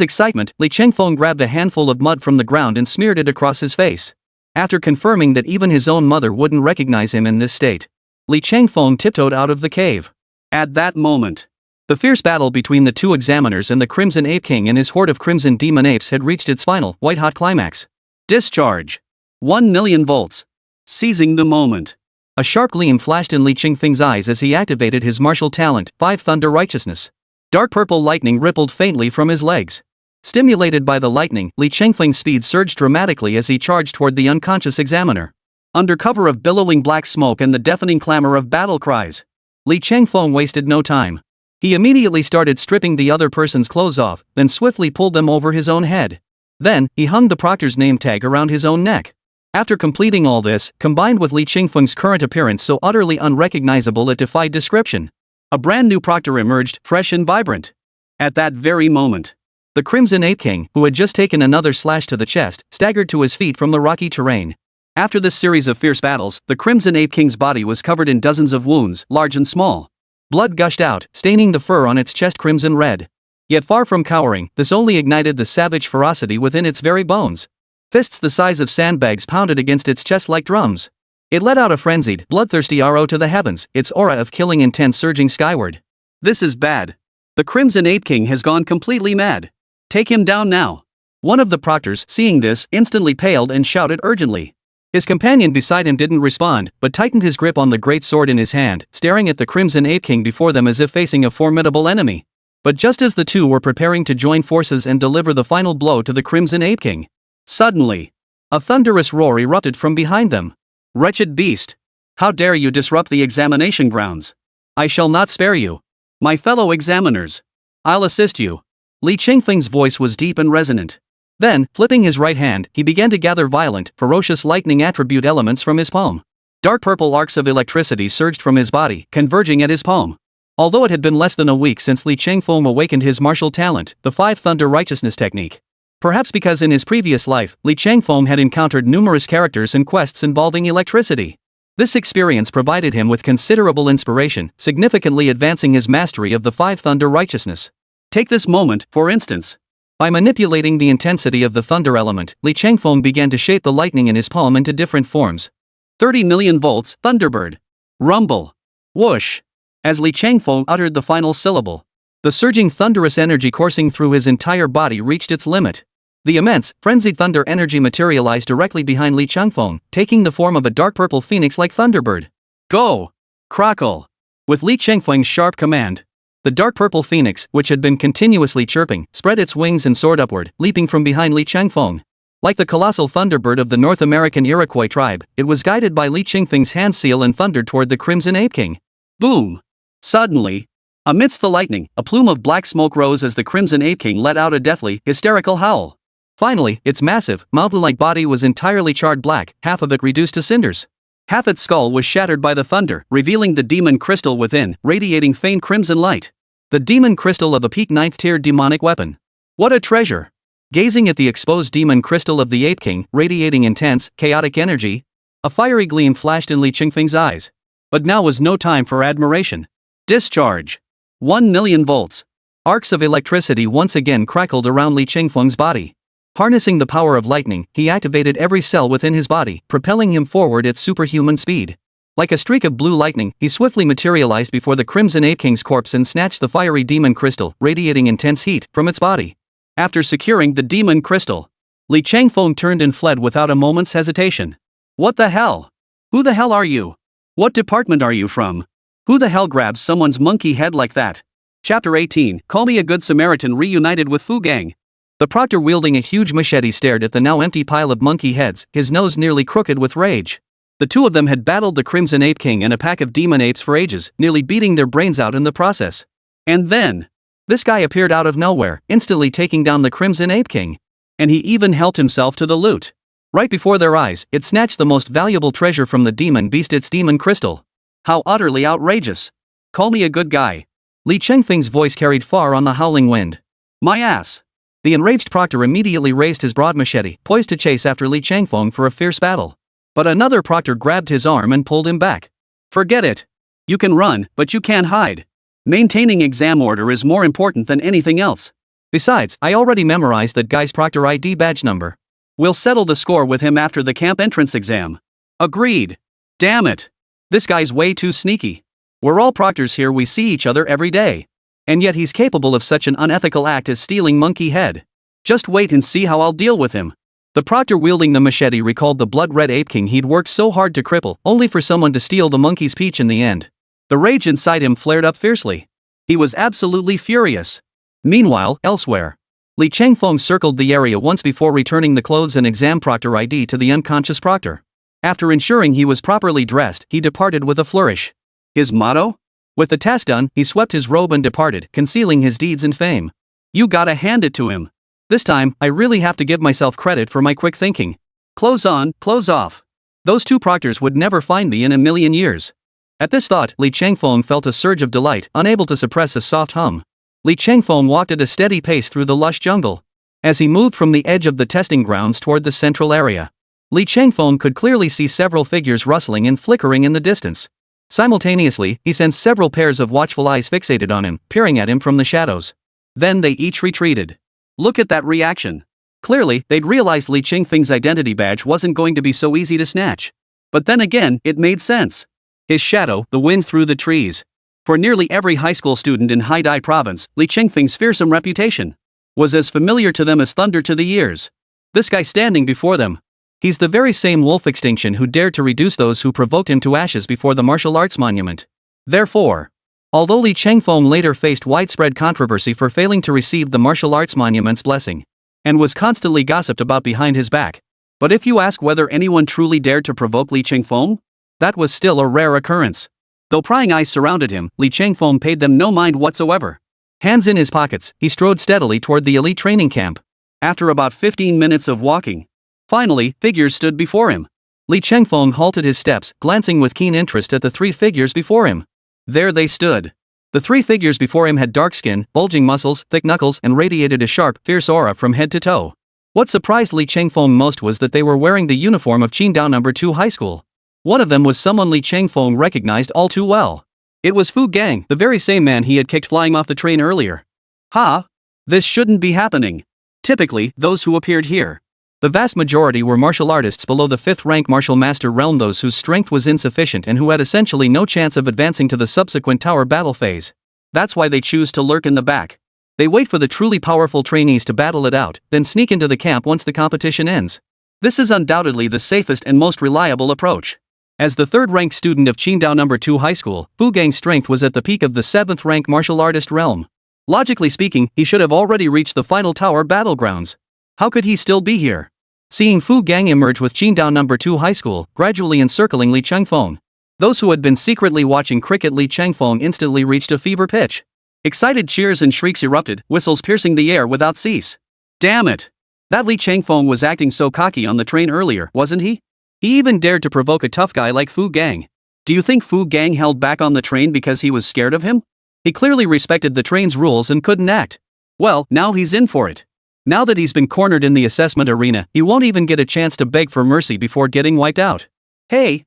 excitement, Li Chengfeng grabbed a handful of mud from the ground and smeared it across his face. After confirming that even his own mother wouldn't recognize him in this state, Li Chengfeng tiptoed out of the cave. At that moment, the fierce battle between the two examiners and the Crimson Ape King and his horde of Crimson Demon Apes had reached its final, white-hot climax. Discharge! 1,000,000 volts. Seizing the moment, a sharp gleam flashed in Li Chengfeng's eyes as he activated his martial talent, 5 Thunder Righteousness. Dark purple lightning rippled faintly from his legs. Stimulated by the lightning, Li Chengfeng's speed surged dramatically as he charged toward the unconscious examiner. Under cover of billowing black smoke and the deafening clamor of battle cries, Li Chengfeng wasted no time. He immediately started stripping the other person's clothes off, then swiftly pulled them over his own head. Then, he hung the proctor's name tag around his own neck. After completing all this, combined with Li Chengfeng's current appearance so utterly unrecognizable it defied description, a brand new proctor emerged, fresh and vibrant. At that very moment, the Crimson Ape King, who had just taken another slash to the chest, staggered to his feet from the rocky terrain. After this series of fierce battles, the Crimson Ape King's body was covered in dozens of wounds, large and small. Blood gushed out, staining the fur on its chest crimson red. Yet far from cowering, this only ignited the savage ferocity within its very bones. Fists the size of sandbags pounded against its chest like drums. It let out a frenzied, bloodthirsty arrow to the heavens, its aura of killing intent surging skyward. This is bad. The Crimson Ape King has gone completely mad. Take him down now. One of the proctors, seeing this, instantly paled and shouted urgently. His companion beside him didn't respond, but tightened his grip on the great sword in his hand, staring at the Crimson Ape King before them as if facing a formidable enemy. But just as the two were preparing to join forces and deliver the final blow to the Crimson Ape King, suddenly, a thunderous roar erupted from behind them. Wretched beast! How dare you disrupt the examination grounds? I shall not spare you. My fellow examiners, I'll assist you. Li Chengfeng's voice was deep and resonant. Then, flipping his right hand, he began to gather violent, ferocious lightning attribute elements from his palm. Dark purple arcs of electricity surged from his body, converging at his palm. Although it had been less than a week since Li Changfeng awakened his martial talent, the Five Thunder Righteousness technique. Perhaps because in his previous life, Li Changfeng had encountered numerous characters and quests involving electricity. This experience provided him with considerable inspiration, significantly advancing his mastery of the Five Thunder Righteousness. Take this moment, for instance. By manipulating the intensity of the thunder element, Li Changfeng began to shape the lightning in his palm into different forms. 30 million volts, Thunderbird. Rumble. Whoosh. As Li Changfeng uttered the final syllable, the surging thunderous energy coursing through his entire body reached its limit. The immense, frenzied thunder energy materialized directly behind Li Changfeng, taking the form of a dark purple phoenix like Thunderbird. Go! Crackle! With Li Changfeng's sharp command, the dark purple phoenix, which had been continuously chirping, spread its wings and soared upward, leaping from behind Li Changfeng. Like the colossal thunderbird of the North American Iroquois tribe, it was guided by Li Changfeng's hand seal and thundered toward the Crimson Ape King. Boom! Suddenly, amidst the lightning, a plume of black smoke rose as the Crimson Ape King let out a deathly, hysterical howl. Finally, its massive, mountain-like body was entirely charred black, half of it reduced to cinders. Half its skull was shattered by the thunder, revealing the demon crystal within, radiating faint crimson light. The demon crystal of a peak 9th-tier demonic weapon. What a treasure! Gazing at the exposed demon crystal of the Ape King, radiating intense, chaotic energy, a fiery gleam flashed in Li Changfeng's eyes. But now was no time for admiration. Discharge. 1 million volts. Arcs of electricity once again crackled around Li Changfeng's body. Harnessing the power of lightning, he activated every cell within his body, propelling him forward at superhuman speed. Like a streak of blue lightning, he swiftly materialized before the Crimson Ape King's corpse and snatched the fiery demon crystal, radiating intense heat, from its body. After securing the demon crystal, Li Changfeng turned and fled without a moment's hesitation. What the hell? Who the hell are you? What department are you from? Who the hell grabs someone's monkey head like that? Chapter 18, Call Me a Good Samaritan reunited with Fu Gang. The proctor wielding a huge machete stared at the now empty pile of monkey heads, his nose nearly crooked with rage. The two of them had battled the Crimson Ape King and a pack of demon apes for ages, nearly beating their brains out in the process. And then, this guy appeared out of nowhere, instantly taking down the Crimson Ape King. And he even helped himself to the loot. Right before their eyes, it snatched the most valuable treasure from the demon beast, its demon crystal. How utterly outrageous. Call me a good guy. Li Changfeng's voice carried far on the howling wind. My ass. The enraged proctor immediately raised his broad machete, poised to chase after Li Changfeng for a fierce battle. But another proctor grabbed his arm and pulled him back. Forget it. You can run, but you can't hide. Maintaining exam order is more important than anything else. Besides, I already memorized that guy's proctor ID badge number. We'll settle the score with him after the camp entrance exam. Agreed. Damn it. This guy's way too sneaky. We're all proctors here, we see each other every day. And yet he's capable of such an unethical act as stealing monkey head. Just wait and see how I'll deal with him. The proctor wielding the machete recalled the blood-red Ape King he'd worked so hard to cripple, only for someone to steal the monkey's peach in the end. The rage inside him flared up fiercely. He was absolutely furious. Meanwhile, elsewhere, Li Changfeng circled the area once before returning the clothes and exam proctor ID to the unconscious proctor. After ensuring he was properly dressed, he departed with a flourish. His motto? With the task done, he swept his robe and departed, concealing his deeds and fame. You gotta hand it to him. This time, I really have to give myself credit for my quick thinking. Clothes on, clothes off. Those two proctors would never find me in a million years. At this thought, Li Changfeng felt a surge of delight, unable to suppress a soft hum. Li Changfeng walked at a steady pace through the lush jungle. As he moved from the edge of the testing grounds toward the central area, Li Changfeng could clearly see several figures rustling and flickering in the distance. Simultaneously, he sensed several pairs of watchful eyes fixated on him, peering at him from the shadows. Then they each retreated. Look at that reaction. Clearly, they'd realized Li Changfeng's identity badge wasn't going to be so easy to snatch. But then again, it made sense. His shadow, the wind through the trees. For nearly every high school student in Haidai province, Li Changfeng's fearsome reputation was as familiar to them as thunder to the ears. This guy standing before them. He's the very same wolf extinction who dared to reduce those who provoked him to ashes before the martial arts monument. Therefore, although Li Changfeng later faced widespread controversy for failing to receive the martial arts monument's blessing, and was constantly gossiped about behind his back, but if you ask whether anyone truly dared to provoke Li Changfeng, that was still a rare occurrence. Though prying eyes surrounded him, Li Changfeng paid them no mind whatsoever. Hands in his pockets, he strode steadily toward the elite training camp. After about 15 minutes of walking, finally, figures stood before him. Li Chengfeng halted his steps, glancing with keen interest at the three figures before him. There they stood. The three figures before him had dark skin, bulging muscles, thick knuckles, and radiated a sharp, fierce aura from head to toe. What surprised Li Chengfeng most was that they were wearing the uniform of Qingdao No. 2 High School. One of them was someone Li Chengfeng recognized all too well. It was Fu Gang, the very same man he had kicked flying off the train earlier. Ha! This shouldn't be happening. Typically, those who appeared here. The vast majority were martial artists below the 5th rank martial master realm, those whose strength was insufficient and who had essentially no chance of advancing to the subsequent tower battle phase. That's why they choose to lurk in the back. They wait for the truly powerful trainees to battle it out, then sneak into the camp once the competition ends. This is undoubtedly the safest and most reliable approach. As the 3rd-ranked student of Qingdao No. 2 High School, Fu Gang's strength was at the peak of the 7th-rank martial artist realm. Logically speaking, he should have already reached the final tower battlegrounds. How could he still be here? Seeing Fu Gang emerge with Qingdao No. 2 High School, gradually encircling Li Chengfeng. Those who had been secretly watching cricket Li Chengfeng instantly reached a fever pitch. Excited cheers and shrieks erupted, whistles piercing the air without cease. Damn it! That Li Chengfeng was acting so cocky on the train earlier, wasn't he? He even dared to provoke a tough guy like Fu Gang. Do you think Fu Gang held back on the train because he was scared of him? He clearly respected the train's rules and couldn't act. Well, now he's in for it. Now that he's been cornered in the assessment arena, he won't even get a chance to beg for mercy before getting wiped out. Hey!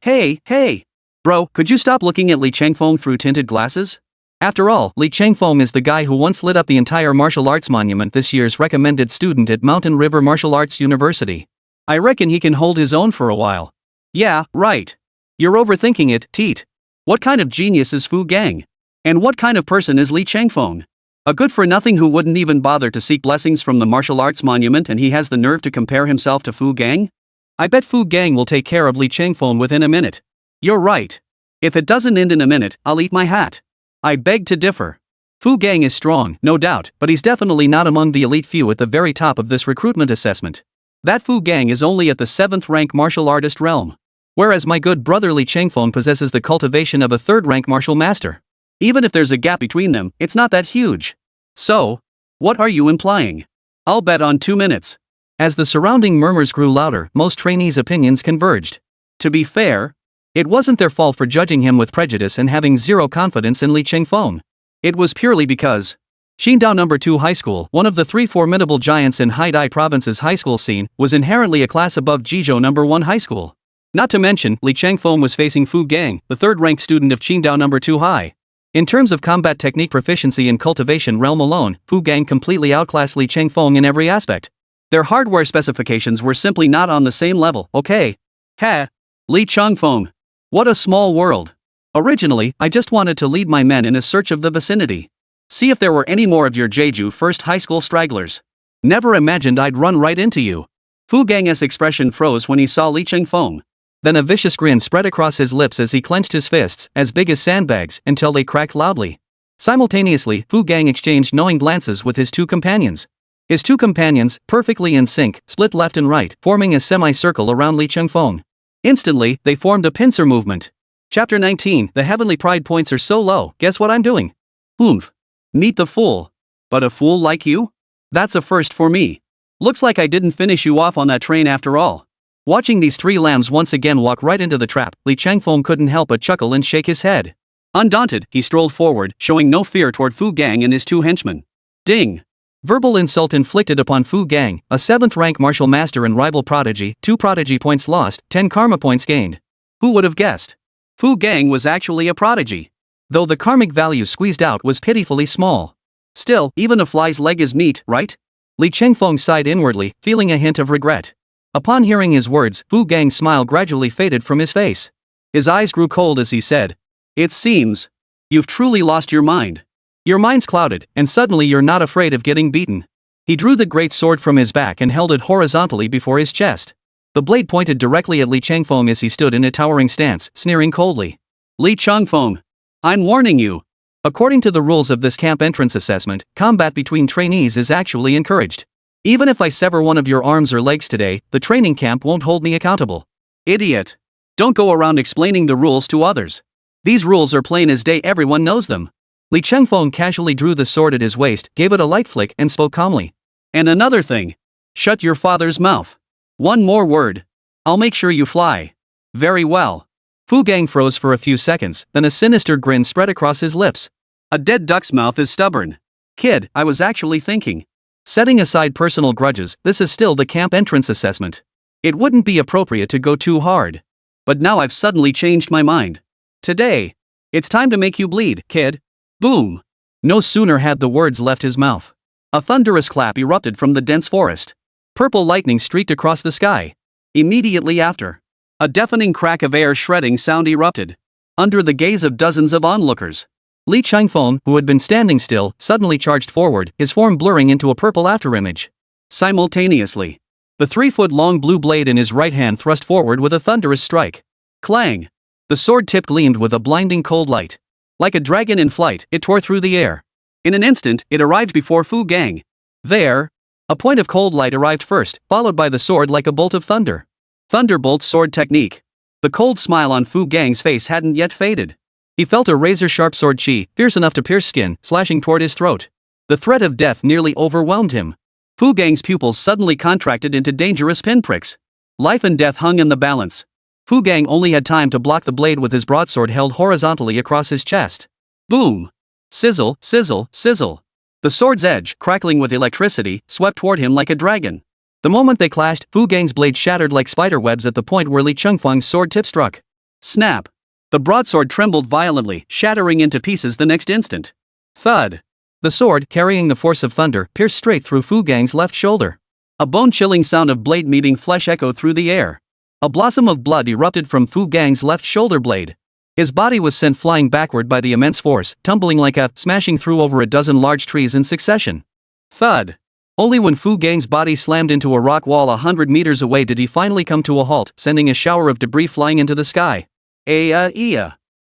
Bro, could you stop looking at Li Chengfeng through tinted glasses? After all, Li Chengfeng is the guy who once lit up the entire martial arts monument, this year's recommended student at Mountain River Martial Arts University. I reckon he can hold his own for a while. Yeah, right. You're overthinking it, Teet. What kind of genius is Fu Gang? And what kind of person is Li Chengfeng? A good-for-nothing who wouldn't even bother to seek blessings from the martial arts monument, and he has the nerve to compare himself to Fu Gang? I bet Fu Gang will take care of Li Chengfeng within a minute. You're right. If it doesn't end in a minute, I'll eat my hat. I beg to differ. Fu Gang is strong, no doubt, but he's definitely not among the elite few at the very top of this recruitment assessment. That Fu Gang is only at the 7th rank martial artist realm. Whereas my good brother Li Chengfeng possesses the cultivation of a 3rd rank martial master. Even if there's a gap between them, it's not that huge. So, what are you implying? I'll bet on 2 minutes. As the surrounding murmurs grew louder, most trainees' opinions converged. To be fair, it wasn't their fault for judging him with prejudice and having zero confidence in Li Chengfeng. It was purely because Qingdao No. 2 High School, one of the 3 formidable giants in Haidai Province's high school scene, was inherently a class above Jizhou No. 1 High School. Not to mention, Li Chengfeng was facing Fu Gang, the 3rd-ranked student of Qingdao No. 2 High. In terms of combat technique proficiency in cultivation realm alone, Fu Gang completely outclassed Li Chengfeng in every aspect. Their hardware specifications were simply not on the same level, okay? Li Chengfeng. What a small world. Originally, I just wanted to lead my men in a search of the vicinity. See if there were any more of your Jeju first high school stragglers. Never imagined I'd run right into you. Fu Gang's expression froze when he saw Li Chengfeng. Then a vicious grin spread across his lips as he clenched his fists, as big as sandbags, until they cracked loudly. Simultaneously, Fu Gang exchanged knowing glances with his 2 companions. His 2 companions, perfectly in sync, split left and right, forming a semicircle around Li Chengfeng. Instantly, they formed a pincer movement. Chapter 19, the heavenly pride points are so low, guess what I'm doing? Oomph. Meet the fool. But a fool like you? That's a first for me. Looks like I didn't finish you off on that train after all. Watching these 3 lambs once again walk right into the trap, Li Chengfeng couldn't help but chuckle and shake his head. Undaunted, he strolled forward, showing no fear toward Fu Gang and his 2 henchmen. Ding! Verbal insult inflicted upon Fu Gang, a 7th-rank martial master and rival prodigy, 2 prodigy points lost, 10 karma points gained. Who would have guessed? Fu Gang was actually a prodigy. Though the karmic value squeezed out was pitifully small. Still, even a fly's leg is meat, right? Li Chengfeng sighed inwardly, feeling a hint of regret. Upon hearing his words, Fu Gang's smile gradually faded from his face. His eyes grew cold as he said, "It seems you've truly lost your mind. Your mind's clouded, and suddenly you're not afraid of getting beaten." He drew the great sword from his back and held it horizontally before his chest. The blade pointed directly at Li Chengfeng as he stood in a towering stance, sneering coldly. Li Chengfeng, I'm warning you. According to the rules of this camp entrance assessment, combat between trainees is actually encouraged. Even if I sever one of your arms or legs today, the training camp won't hold me accountable. Idiot. Don't go around explaining the rules to others. These rules are plain as day, everyone knows them. Li Chengfeng casually drew the sword at his waist, gave it a light flick and spoke calmly. And another thing. Shut your father's mouth. One more word. I'll make sure you fly. Very well. Fu Gang froze for a few seconds, then a sinister grin spread across his lips. A dead duck's mouth is stubborn. Kid, I was actually thinking. Setting aside personal grudges, this is still the camp entrance assessment. It wouldn't be appropriate to go too hard. But now I've suddenly changed my mind. Today, it's time to make you bleed, kid. Boom. No sooner had the words left his mouth. A thunderous clap erupted from the dense forest. Purple lightning streaked across the sky. Immediately after, a deafening crack of air shredding sound erupted. Under the gaze of dozens of onlookers, Li Changfeng, who had been standing still, suddenly charged forward, his form blurring into a purple afterimage. Simultaneously, the 3-foot-long blue blade in his right hand thrust forward with a thunderous strike. Clang! The sword tip gleamed with a blinding cold light. Like a dragon in flight, it tore through the air. In an instant, it arrived before Fu Gang. There, a point of cold light arrived first, followed by the sword like a bolt of thunder. Thunderbolt sword technique. The cold smile on Fu Gang's face hadn't yet faded. He felt a razor-sharp sword chi, fierce enough to pierce skin, slashing toward his throat. The threat of death nearly overwhelmed him. Fu Gang's pupils suddenly contracted into dangerous pinpricks. Life and death hung in the balance. Fu Gang only had time to block the blade with his broadsword held horizontally across his chest. Boom! Sizzle, sizzle, sizzle. The sword's edge, crackling with electricity, swept toward him like a dragon. The moment they clashed, Fu Gang's blade shattered like spiderwebs at the point where Li Chengfeng's sword tip struck. Snap! The broadsword trembled violently, shattering into pieces the next instant. Thud! The sword, carrying the force of thunder, pierced straight through Fu Gang's left shoulder. A bone-chilling sound of blade meeting flesh echoed through the air. A blossom of blood erupted from Fu Gang's left shoulder blade. His body was sent flying backward by the immense force, tumbling like a smashing through over a dozen large trees in succession. Thud! Only when Fu Gang's body slammed into a rock wall 100 meters away did he finally come to a halt, sending a shower of debris flying into the sky. A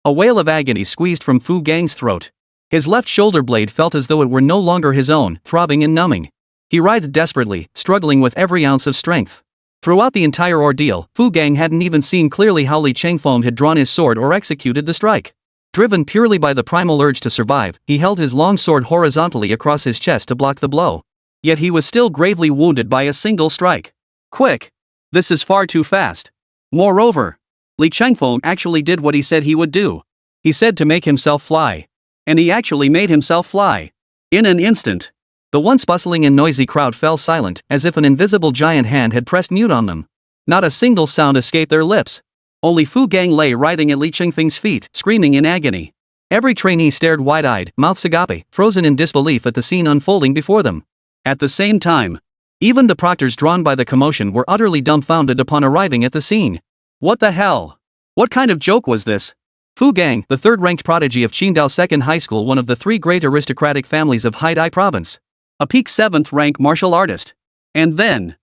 wail of agony squeezed from Fu Gang's throat. His left shoulder blade felt as though it were no longer his own, throbbing and numbing. He writhed desperately, struggling with every ounce of strength. Throughout the entire ordeal, Fu Gang hadn't even seen clearly how Li Chengfeng had drawn his sword or executed the strike. Driven purely by the primal urge to survive, he held his long sword horizontally across his chest to block the blow. Yet he was still gravely wounded by a single strike. Quick! This is far too fast. Moreover, Li Chengfeng actually did what he said he would do. He said to make himself fly. And he actually made himself fly. In an instant, the once bustling and noisy crowd fell silent, as if an invisible giant hand had pressed mute on them. Not a single sound escaped their lips. Only Fu Gang lay writhing at Li Chengfeng's feet, screaming in agony. Every trainee stared wide-eyed, mouths agape, frozen in disbelief at the scene unfolding before them. At the same time, even the proctors drawn by the commotion were utterly dumbfounded upon arriving at the scene. What the hell? What kind of joke was this? Fu Gang, the third-ranked prodigy of Qingdao Second High School, one of the 3 great aristocratic families of Haidai Province. A peak 7th-rank martial artist. And then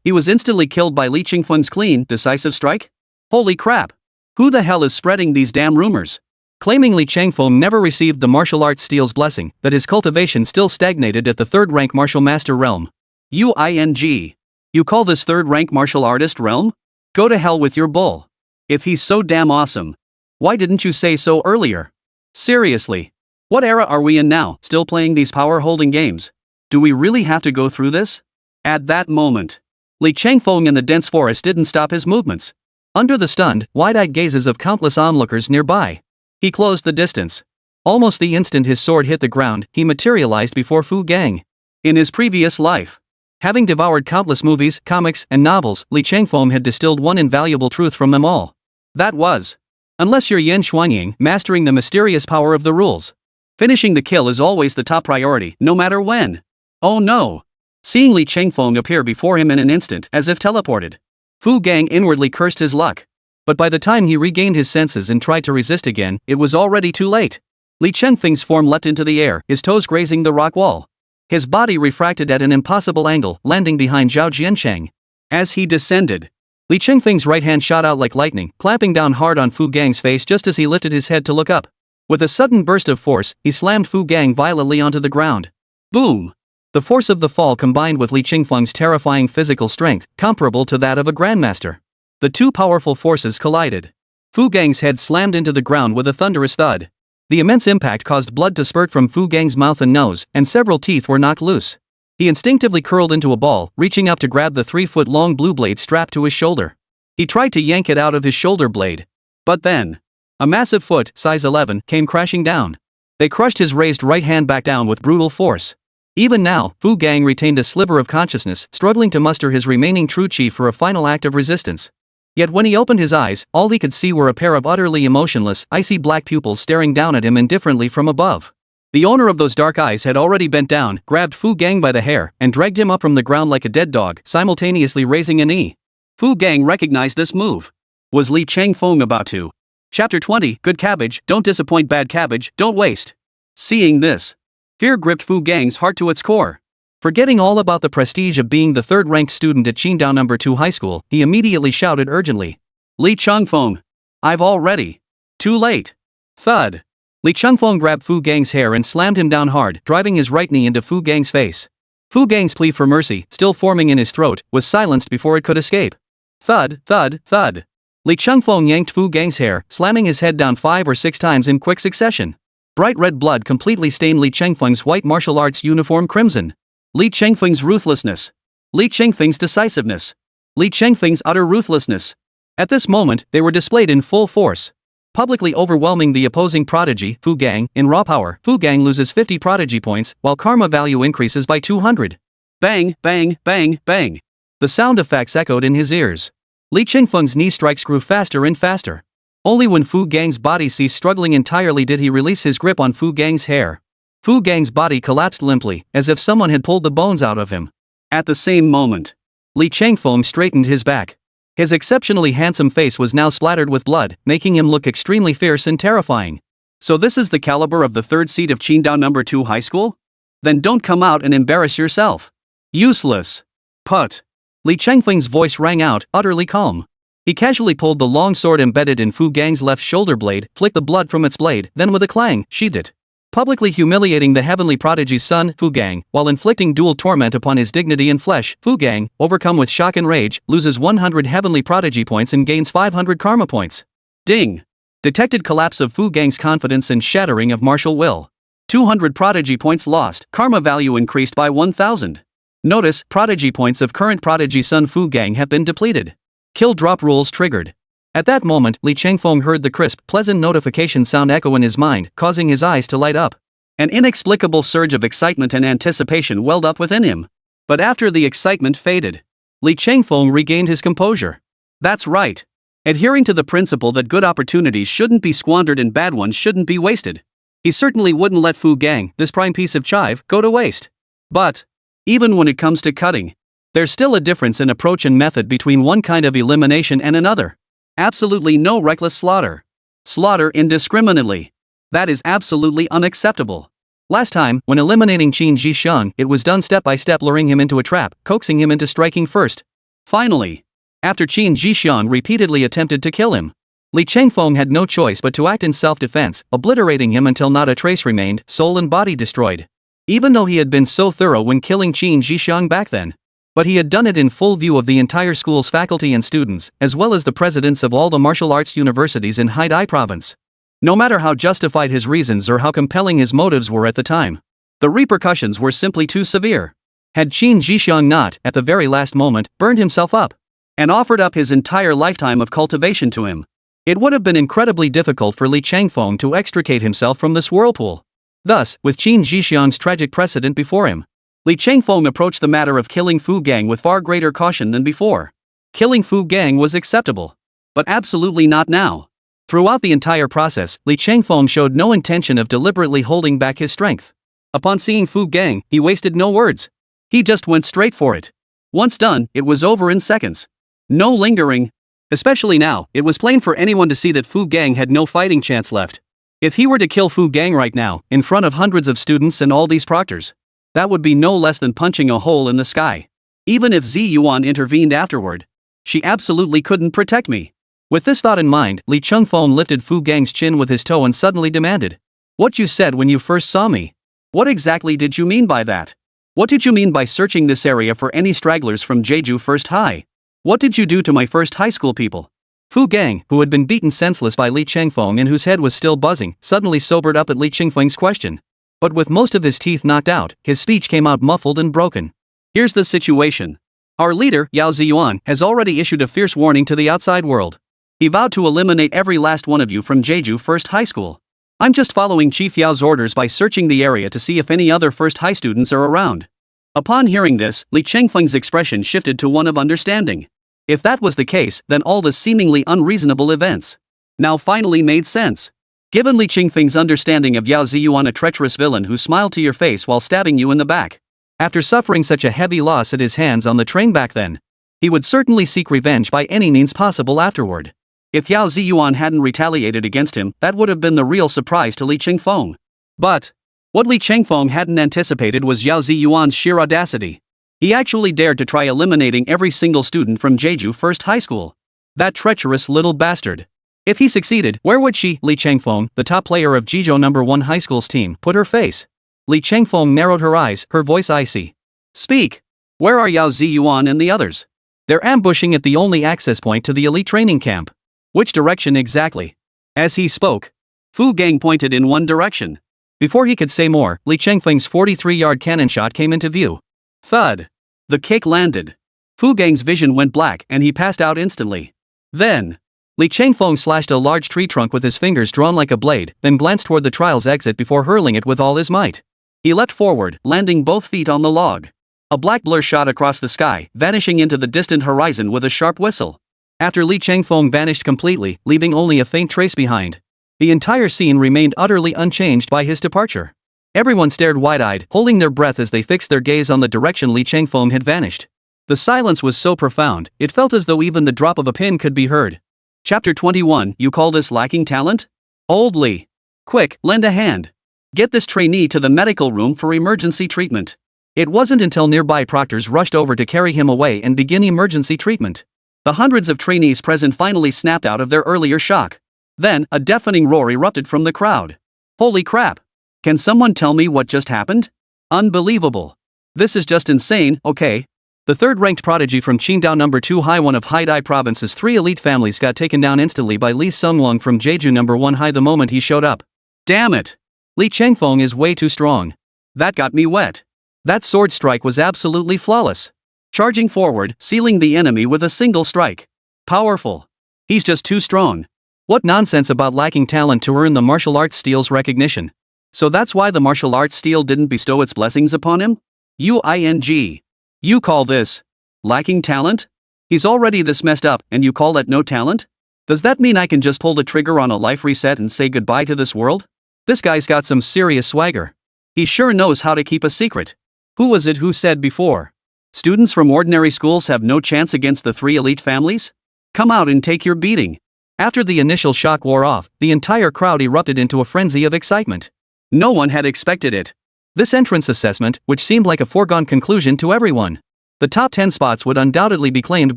he was instantly killed by Li Chengfeng's clean, decisive strike? Holy crap! Who the hell is spreading these damn rumors? Claiming Li Chengfeng never received the martial arts steel's blessing, that his cultivation still stagnated at the 3rd-rank martial master realm. UING. You call this 3rd-rank martial artist realm? Go to hell with your bull. If he's so damn awesome, why didn't you say so earlier? Seriously. What era are we in now, still playing these power-holding games? Do we really have to go through this? At that moment, Li Chengfeng in the dense forest didn't stop his movements. Under the stunned, wide-eyed gazes of countless onlookers nearby, he closed the distance. Almost the instant his sword hit the ground, he materialized before Fu Gang. In his previous life, having devoured countless movies, comics, and novels, Li Chengfeng had distilled one invaluable truth from them all. That was, unless you're Yin Xuanying, mastering the mysterious power of the rules, finishing the kill is always the top priority, no matter when. Oh no! Seeing Li Chengfeng appear before him in an instant, as if teleported, Fu Gang inwardly cursed his luck. But by the time he regained his senses and tried to resist again, it was already too late. Li Chengfeng's form leapt into the air, his toes grazing the rock wall. His body refracted at an impossible angle, landing behind Zhao Jiancheng. As he descended, Li Chengfeng's right hand shot out like lightning, clamping down hard on Fu Gang's face just as he lifted his head to look up. With a sudden burst of force, he slammed Fu Gang violently onto the ground. Boom! The force of the fall combined with Li Chengfeng's terrifying physical strength, comparable to that of a grandmaster. The two powerful forces collided. Fu Gang's head slammed into the ground with a thunderous thud. The immense impact caused blood to spurt from Fu Gang's mouth and nose, and several teeth were knocked loose. He instinctively curled into a ball, reaching up to grab the 3-foot-long blue blade strapped to his shoulder. He tried to yank it out of his shoulder blade. But then, a massive foot, size 11, came crashing down. They crushed his raised right hand back down with brutal force. Even now, Fu Gang retained a sliver of consciousness, struggling to muster his remaining true chi for a final act of resistance. Yet when he opened his eyes, all he could see were a pair of utterly emotionless, icy black pupils staring down at him indifferently from above. The owner of those dark eyes had already bent down, grabbed Fu Gang by the hair, and dragged him up from the ground like a dead dog, simultaneously raising a knee. Fu Gang recognized this move. Was Li Changfeng about to? Chapter 20, Good Cabbage, Don't Disappoint, Bad Cabbage, Don't Waste. Seeing this, fear gripped Fu Gang's heart to its core. Forgetting all about the prestige of being the third-ranked student at Qingdao No. 2 High School, he immediately shouted urgently. Li Changfeng. I've already. Too late. Thud. Li Changfeng grabbed Fu Gang's hair and slammed him down hard, driving his right knee into Fu Gang's face. Fu Gang's plea for mercy, still forming in his throat, was silenced before it could escape. Thud, thud, thud. Li Changfeng yanked Fu Gang's hair, slamming his head down 5 or 6 times in quick succession. Bright red blood completely stained Li Changfeng's white martial arts uniform crimson. Li Changfeng's ruthlessness. Li Changfeng's decisiveness. Li Changfeng's utter ruthlessness. At this moment, they were displayed in full force. Publicly overwhelming the opposing prodigy, Fu Gang, in raw power, Fu Gang loses 50 prodigy points, while karma value increases by 200. Bang, bang, bang, bang. The sound effects echoed in his ears. Li Changfeng's knee strikes grew faster and faster. Only when Fu Gang's body ceased struggling entirely did he release his grip on Fu Gang's hair. Fu Gang's body collapsed limply, as if someone had pulled the bones out of him. At the same moment, Li Changfeng straightened his back. His exceptionally handsome face was now splattered with blood, making him look extremely fierce and terrifying. So this is the caliber of the third seat of Qingdao No. 2 High School? Then don't come out and embarrass yourself. Useless. Put. Li Changfeng's voice rang out, utterly calm. He casually pulled the long sword embedded in Fu Gang's left shoulder blade, flicked the blood from its blade, then with a clang, sheathed it. Publicly humiliating the heavenly prodigy's son, Fu Gang, while inflicting dual torment upon his dignity and flesh, Fu Gang, overcome with shock and rage, loses 100 heavenly prodigy points and gains 500 karma points. Ding! Detected collapse of Fu Gang's confidence and shattering of martial will. 200 prodigy points lost, karma value increased by 1000. Notice, prodigy points of current prodigy son Fu Gang have been depleted. Kill drop rules triggered. At that moment, Li Changfeng heard the crisp, pleasant notification sound echo in his mind, causing his eyes to light up. An inexplicable surge of excitement and anticipation welled up within him. But after the excitement faded, Li Changfeng regained his composure. That's right. Adhering to the principle that good opportunities shouldn't be squandered and bad ones shouldn't be wasted. He certainly wouldn't let Fu Gang, this prime piece of chive, go to waste. But, even when it comes to cutting, there's still a difference in approach and method between one kind of elimination and another. Absolutely no reckless slaughter. Slaughter indiscriminately. That is absolutely unacceptable. Last time, when eliminating Qin Zhixiang, it was done step by step, luring him into a trap, coaxing him into striking first. Finally, after Qin Zhixiang repeatedly attempted to kill him, Li Changfeng had no choice but to act in self-defense, obliterating him until not a trace remained, soul and body destroyed. Even though he had been so thorough when killing Qin Zhixiang back then. But he had done it in full view of the entire school's faculty and students, as well as the presidents of all the martial arts universities in Haidai province. No matter how justified his reasons or how compelling his motives were at the time, the repercussions were simply too severe. Had Qin Zhixiang not, at the very last moment, burned himself up and offered up his entire lifetime of cultivation to him, it would have been incredibly difficult for Li Changfeng to extricate himself from this whirlpool. Thus, with Qin Zhixiang's tragic precedent before him, Li Changfeng approached the matter of killing Fu Gang with far greater caution than before. Killing Fu Gang was acceptable. But absolutely not now. Throughout the entire process, Li Changfeng showed no intention of deliberately holding back his strength. Upon seeing Fu Gang, he wasted no words. He just went straight for it. Once done, it was over in seconds. No lingering. Especially now, it was plain for anyone to see that Fu Gang had no fighting chance left. If he were to kill Fu Gang right now, in front of hundreds of students and all these proctors, that would be no less than punching a hole in the sky. Even if Zi Yuan intervened afterward, she absolutely couldn't protect me. With this thought in mind, Li Changfeng lifted Fu Gang's chin with his toe and suddenly demanded, "What you said when you first saw me? What exactly did you mean by that? What did you mean by searching this area for any stragglers from Jeju First High? What did you do to my first high school people?" Fu Gang, who had been beaten senseless by Li Changfeng and whose head was still buzzing, suddenly sobered up at Li Changfeng's question. But with most of his teeth knocked out, his speech came out muffled and broken. "Here's the situation. Our leader, Yao Ziyuan, has already issued a fierce warning to the outside world. He vowed to eliminate every last one of you from Jeju First High School. I'm just following Chief Yao's orders by searching the area to see if any other First High students are around. Upon hearing this, Li Chengfeng's expression shifted to one of understanding. If that was the case, then all the seemingly unreasonable events now finally made sense. Given Li Chengfeng's understanding of Yao Ziyuan, a treacherous villain who smiled to your face while stabbing you in the back, after suffering such a heavy loss at his hands on the train back then, he would certainly seek revenge by any means possible afterward. If Yao Ziyuan hadn't retaliated against him, that would have been the real surprise to Li Chengfeng. But what Li Chengfeng hadn't anticipated was Yao Ziyuan's sheer audacity. He actually dared to try eliminating every single student from Jeju First High School. That treacherous little bastard. If he succeeded, where would she, Li Chengfeng, the top player of Jeju No. 1 High School's team, put her face? Li Chengfeng narrowed her eyes, her voice icy. Speak! Where are Yao Ziyuan and the others? They're ambushing at the only access point to the elite training camp. Which direction exactly? As he spoke, Fu Gang pointed in one direction. Before he could say more, Li Chengfeng's 43-yard cannon shot came into view. Thud! The kick landed. Fu Gang's vision went black and he passed out instantly. Then, Li Chengfeng slashed a large tree trunk with his fingers drawn like a blade, then glanced toward the trial's exit before hurling it with all his might. He leapt forward, landing both feet on the log. A black blur shot across the sky, vanishing into the distant horizon with a sharp whistle. After Li Chengfeng vanished completely, leaving only a faint trace behind, the entire scene remained utterly unchanged by his departure. Everyone stared wide-eyed, holding their breath as they fixed their gaze on the direction Li Chengfeng had vanished. The silence was so profound, it felt as though even the drop of a pin could be heard. Chapter 21. You call this lacking talent? Old Li. Quick, lend a hand. Get this trainee to the medical room for emergency treatment. It wasn't until nearby proctors rushed over to carry him away and begin emergency treatment. The hundreds of trainees present finally snapped out of their earlier shock. Then, a deafening roar erupted from the crowd. Holy crap! Can someone tell me what just happened? Unbelievable. This is just insane, okay? The third-ranked prodigy from Qingdao No. 2 High, one of Haidai Province's 3 elite families, got taken down instantly by Li Sungwang from Jeju No. 1 High the moment he showed up. Damn it! Li Chengfeng is way too strong. That got me wet. That sword strike was absolutely flawless. Charging forward, sealing the enemy with a single strike. Powerful. He's just too strong. What nonsense about lacking talent to earn the martial arts steel's recognition. So that's why the martial arts stele didn't bestow its blessings upon him? UING. You call this lacking talent? He's already this messed up, and you call that no talent? Does that mean I can just pull the trigger on a life reset and say goodbye to this world? This guy's got some serious swagger. He sure knows how to keep a secret. Who was it who said before? Students from ordinary schools have no chance against the 3 elite families? Come out and take your beating. After the initial shock wore off, the entire crowd erupted into a frenzy of excitement. No one had expected it. This entrance assessment, which seemed like a foregone conclusion to everyone. The top 10 spots would undoubtedly be claimed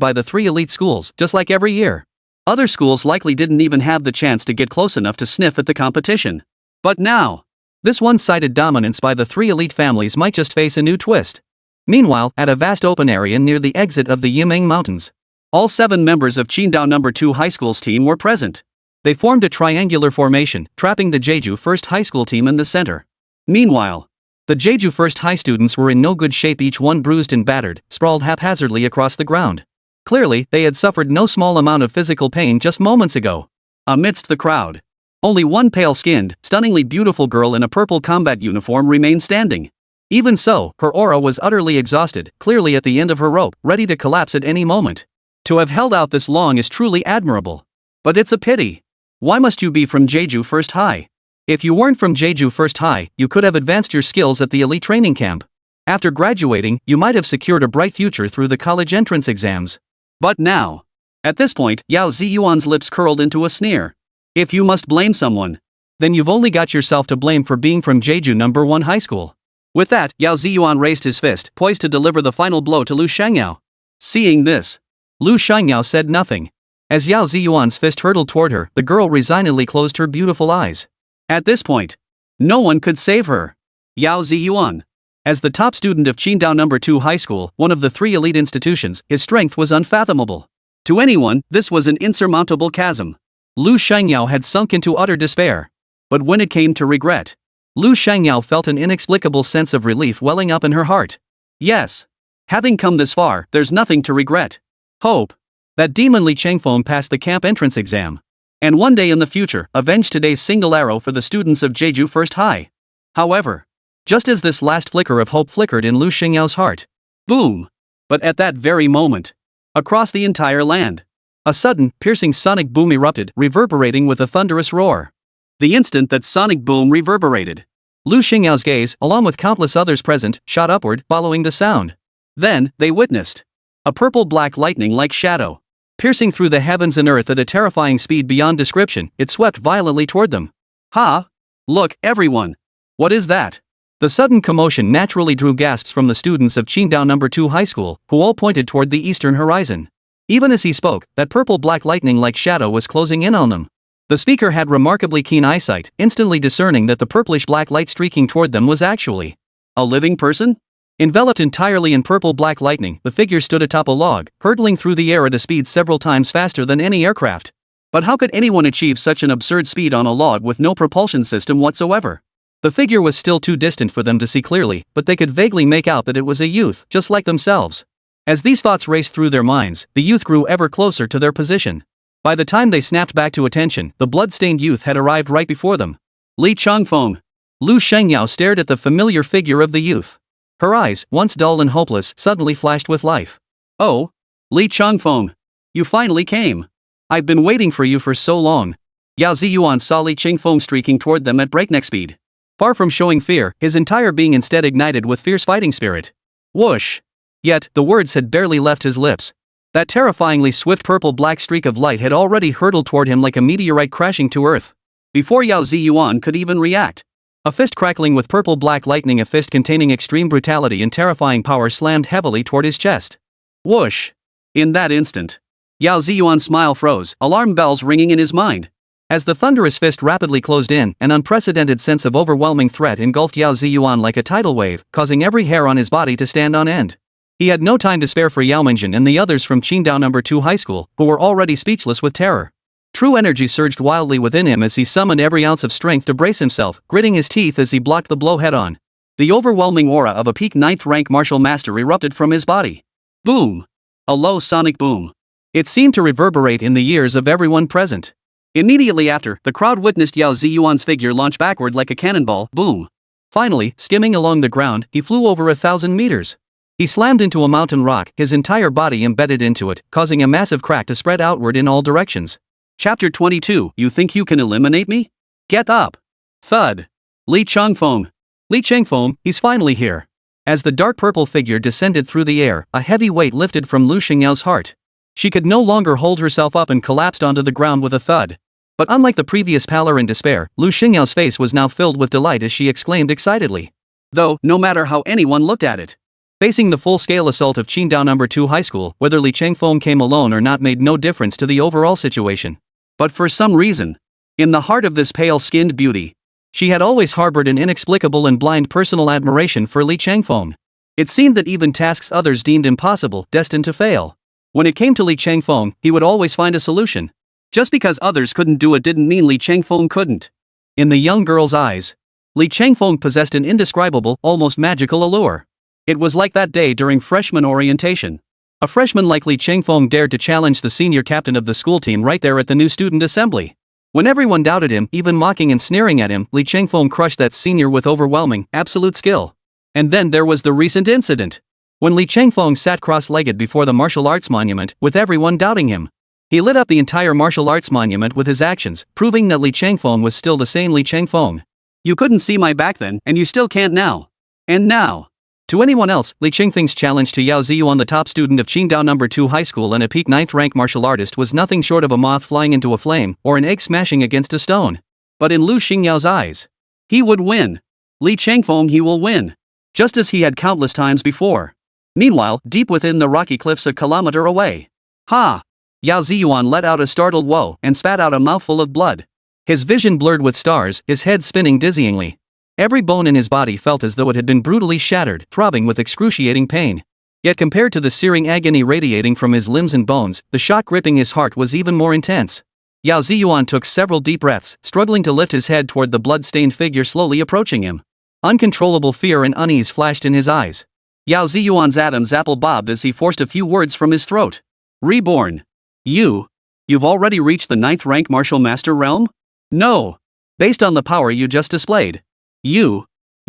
by the 3 elite schools, just like every year. Other schools likely didn't even have the chance to get close enough to sniff at the competition. But now, this one-sided dominance by the 3 elite families might just face a new twist. Meanwhile, at a vast open area near the exit of the Yimeng Mountains, all 7 members of Qingdao No. 2 High School's team were present. They formed a triangular formation, trapping the Jeju First High School team in the center. Meanwhile, the Jeju First High students were in no good shape, each one bruised and battered, sprawled haphazardly across the ground. Clearly, they had suffered no small amount of physical pain just moments ago. Amidst the crowd, only one pale-skinned, stunningly beautiful girl in a purple combat uniform remained standing. Even so, her aura was utterly exhausted, clearly at the end of her rope, ready to collapse at any moment. To have held out this long is truly admirable. But it's a pity. Why must you be from Jeju First High? If you weren't from Jeju First High, you could have advanced your skills at the elite training camp. After graduating, you might have secured a bright future through the college entrance exams. But now. At this point, Yao Ziyuan's lips curled into a sneer. If you must blame someone, then you've only got yourself to blame for being from Jeju No. 1 High School. With that, Yao Ziyuan raised his fist, poised to deliver the final blow to Lu Shangyao. Seeing this, Lu Shangyao said nothing. As Yao Ziyuan's fist hurtled toward her, the girl resignedly closed her beautiful eyes. At this point, no one could save her. Yao Ziyuan. As the top student of Qingdao No. 2 High School, one of the 3 elite institutions, his strength was unfathomable. To anyone, this was an insurmountable chasm. Lu Shangyao had sunk into utter despair. But when it came to regret, Lu Shangyao felt an inexplicable sense of relief welling up in her heart. Yes. Having come this far, there's nothing to regret. Hope. That demon Li Changfeng passed the camp entrance exam. And one day in the future, avenge today's single arrow for the students of Jeju First High. However, just as this last flicker of hope flickered in Lu Xingyao's heart, boom! But at that very moment, across the entire land, a sudden, piercing sonic boom erupted, reverberating with a thunderous roar. The instant that sonic boom reverberated, Lu Xingyao's gaze, along with countless others present, shot upward, following the sound. Then, they witnessed a purple-black lightning-like shadow. Piercing through the heavens and earth at a terrifying speed beyond description, it swept violently toward them. Ha! Look, everyone! What is that? The sudden commotion naturally drew gasps from the students of Qingdao No. 2 High School, who all pointed toward the eastern horizon. Even as he spoke, that purple-black lightning-like shadow was closing in on them. The speaker had remarkably keen eyesight, instantly discerning that the purplish-black light streaking toward them was actually a living person? Enveloped entirely in purple-black lightning, the figure stood atop a log, hurtling through the air at a speed several times faster than any aircraft. But how could anyone achieve such an absurd speed on a log with no propulsion system whatsoever? The figure was still too distant for them to see clearly, but they could vaguely make out that it was a youth, just like themselves. As these thoughts raced through their minds, the youth grew ever closer to their position. By the time they snapped back to attention, the blood-stained youth had arrived right before them. Li Changfeng. Lu Xingyao stared at the familiar figure of the youth. Her eyes, once dull and hopeless, suddenly flashed with life. Oh, Li Changfeng. You finally came. I've been waiting for you for so long. Yao Ziyuan saw Li Changfeng streaking toward them at breakneck speed. Far from showing fear, his entire being instead ignited with fierce fighting spirit. Whoosh! Yet, the words had barely left his lips. That terrifyingly swift purple-black streak of light had already hurtled toward him like a meteorite crashing to earth. Before Yao Ziyuan could even react, a fist crackling with purple-black lightning, a fist containing extreme brutality and terrifying power, slammed heavily toward his chest. Whoosh! In that instant, Yao Ziyuan's smile froze, alarm bells ringing in his mind. As the thunderous fist rapidly closed in, an unprecedented sense of overwhelming threat engulfed Yao Ziyuan like a tidal wave, causing every hair on his body to stand on end. He had no time to spare for Yao Mingjin and the others from Qingdao No. 2 High School, who were already speechless with terror. True energy surged wildly within him as he summoned every ounce of strength to brace himself, gritting his teeth as he blocked the blow head-on. The overwhelming aura of a peak 9th rank martial master erupted from his body. Boom! A low sonic boom. It seemed to reverberate in the ears of everyone present. Immediately after, the crowd witnessed Yao Ziyuan's figure launch backward like a cannonball. Boom! Finally, skimming along the ground, he flew over 1,000 meters. He slammed into a mountain rock, his entire body embedded into it, causing a massive crack to spread outward in all directions. Chapter 22. You think you can eliminate me? Get up! Thud! Li Changfeng. Li Changfeng, he's finally here. As the dark purple figure descended through the air, a heavy weight lifted from Lu Xingyao's heart. She could no longer hold herself up and collapsed onto the ground with a thud. But unlike the previous pallor and despair, Lu Xingyao's face was now filled with delight as she exclaimed excitedly. Though, no matter how anyone looked at it, facing the full-scale assault of Qingdao No. 2 High School, whether Li Changfeng came alone or not made no difference to the overall situation. But for some reason, in the heart of this pale-skinned beauty, she had always harbored an inexplicable and blind personal admiration for Li Changfeng. It seemed that even tasks others deemed impossible, destined to fail. When it came to Li Changfeng, he would always find a solution. Just because others couldn't do it didn't mean Li Changfeng couldn't. In the young girl's eyes, Li Changfeng possessed an indescribable, almost magical allure. It was like that day during freshman orientation. A freshman like Li Changfeng dared to challenge the senior captain of the school team right there at the new student assembly. When everyone doubted him, even mocking and sneering at him, Li Changfeng crushed that senior with overwhelming, absolute skill. And then there was the recent incident. When Li Changfeng sat cross-legged before the martial arts monument, with everyone doubting him. He lit up the entire martial arts monument with his actions, proving that Li Changfeng was still the same Li Changfeng. You couldn't see my back then, and you still can't now. And now. To anyone else, Li Changfeng's challenge to Yao Ziyuan, the top student of Qingdao No. 2 High School and a peak 9th rank martial artist, was nothing short of a moth flying into a flame, or an egg smashing against a stone. But in Lu Xingyao's eyes, he would win. Li Changfeng, he will win. Just as he had countless times before. Meanwhile, deep within the rocky cliffs a kilometer away. Ha! Yao Ziyuan let out a startled whoa and spat out a mouthful of blood. His vision blurred with stars, his head spinning dizzyingly. Every bone in his body felt as though it had been brutally shattered, throbbing with excruciating pain. Yet compared to the searing agony radiating from his limbs and bones, the shock gripping his heart was even more intense. Yao Ziyuan took several deep breaths, struggling to lift his head toward the blood-stained figure slowly approaching him. Uncontrollable fear and unease flashed in his eyes. Yao Ziyuan's Adam's apple bobbed as he forced a few words from his throat. Reborn. You've already reached the 9th rank martial master realm? No. Based on the power you just displayed. You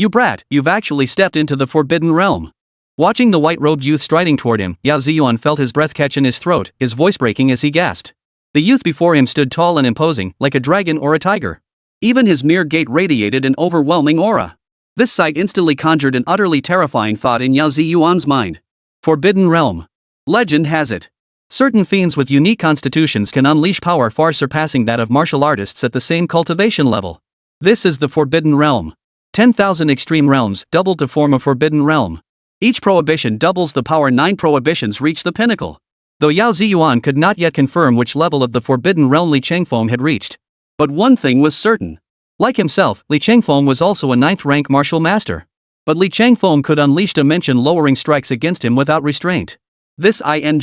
brat, you've actually stepped into the forbidden realm. Watching the white-robed youth striding toward him, Yao Ziyuan felt his breath catch in his throat, his voice breaking as he gasped. The youth before him stood tall and imposing, like a dragon or a tiger. Even his mere gait radiated an overwhelming aura. This sight instantly conjured an utterly terrifying thought in Yao Ziyuan's mind. Forbidden realm. Legend has it. Certain fiends with unique constitutions can unleash power far surpassing that of martial artists at the same cultivation level. This is the forbidden realm. 10,000 extreme realms doubled to form a forbidden realm. Each prohibition doubles the power. 9 prohibitions reach the pinnacle. Though Yao Ziyuan could not yet confirm which level of the forbidden realm Li Chengfeng had reached. But one thing was certain. Like himself, Li Chengfeng was also a 9th rank martial master. But Li Chengfeng could unleash dimension-lowering strikes against him without restraint. This ING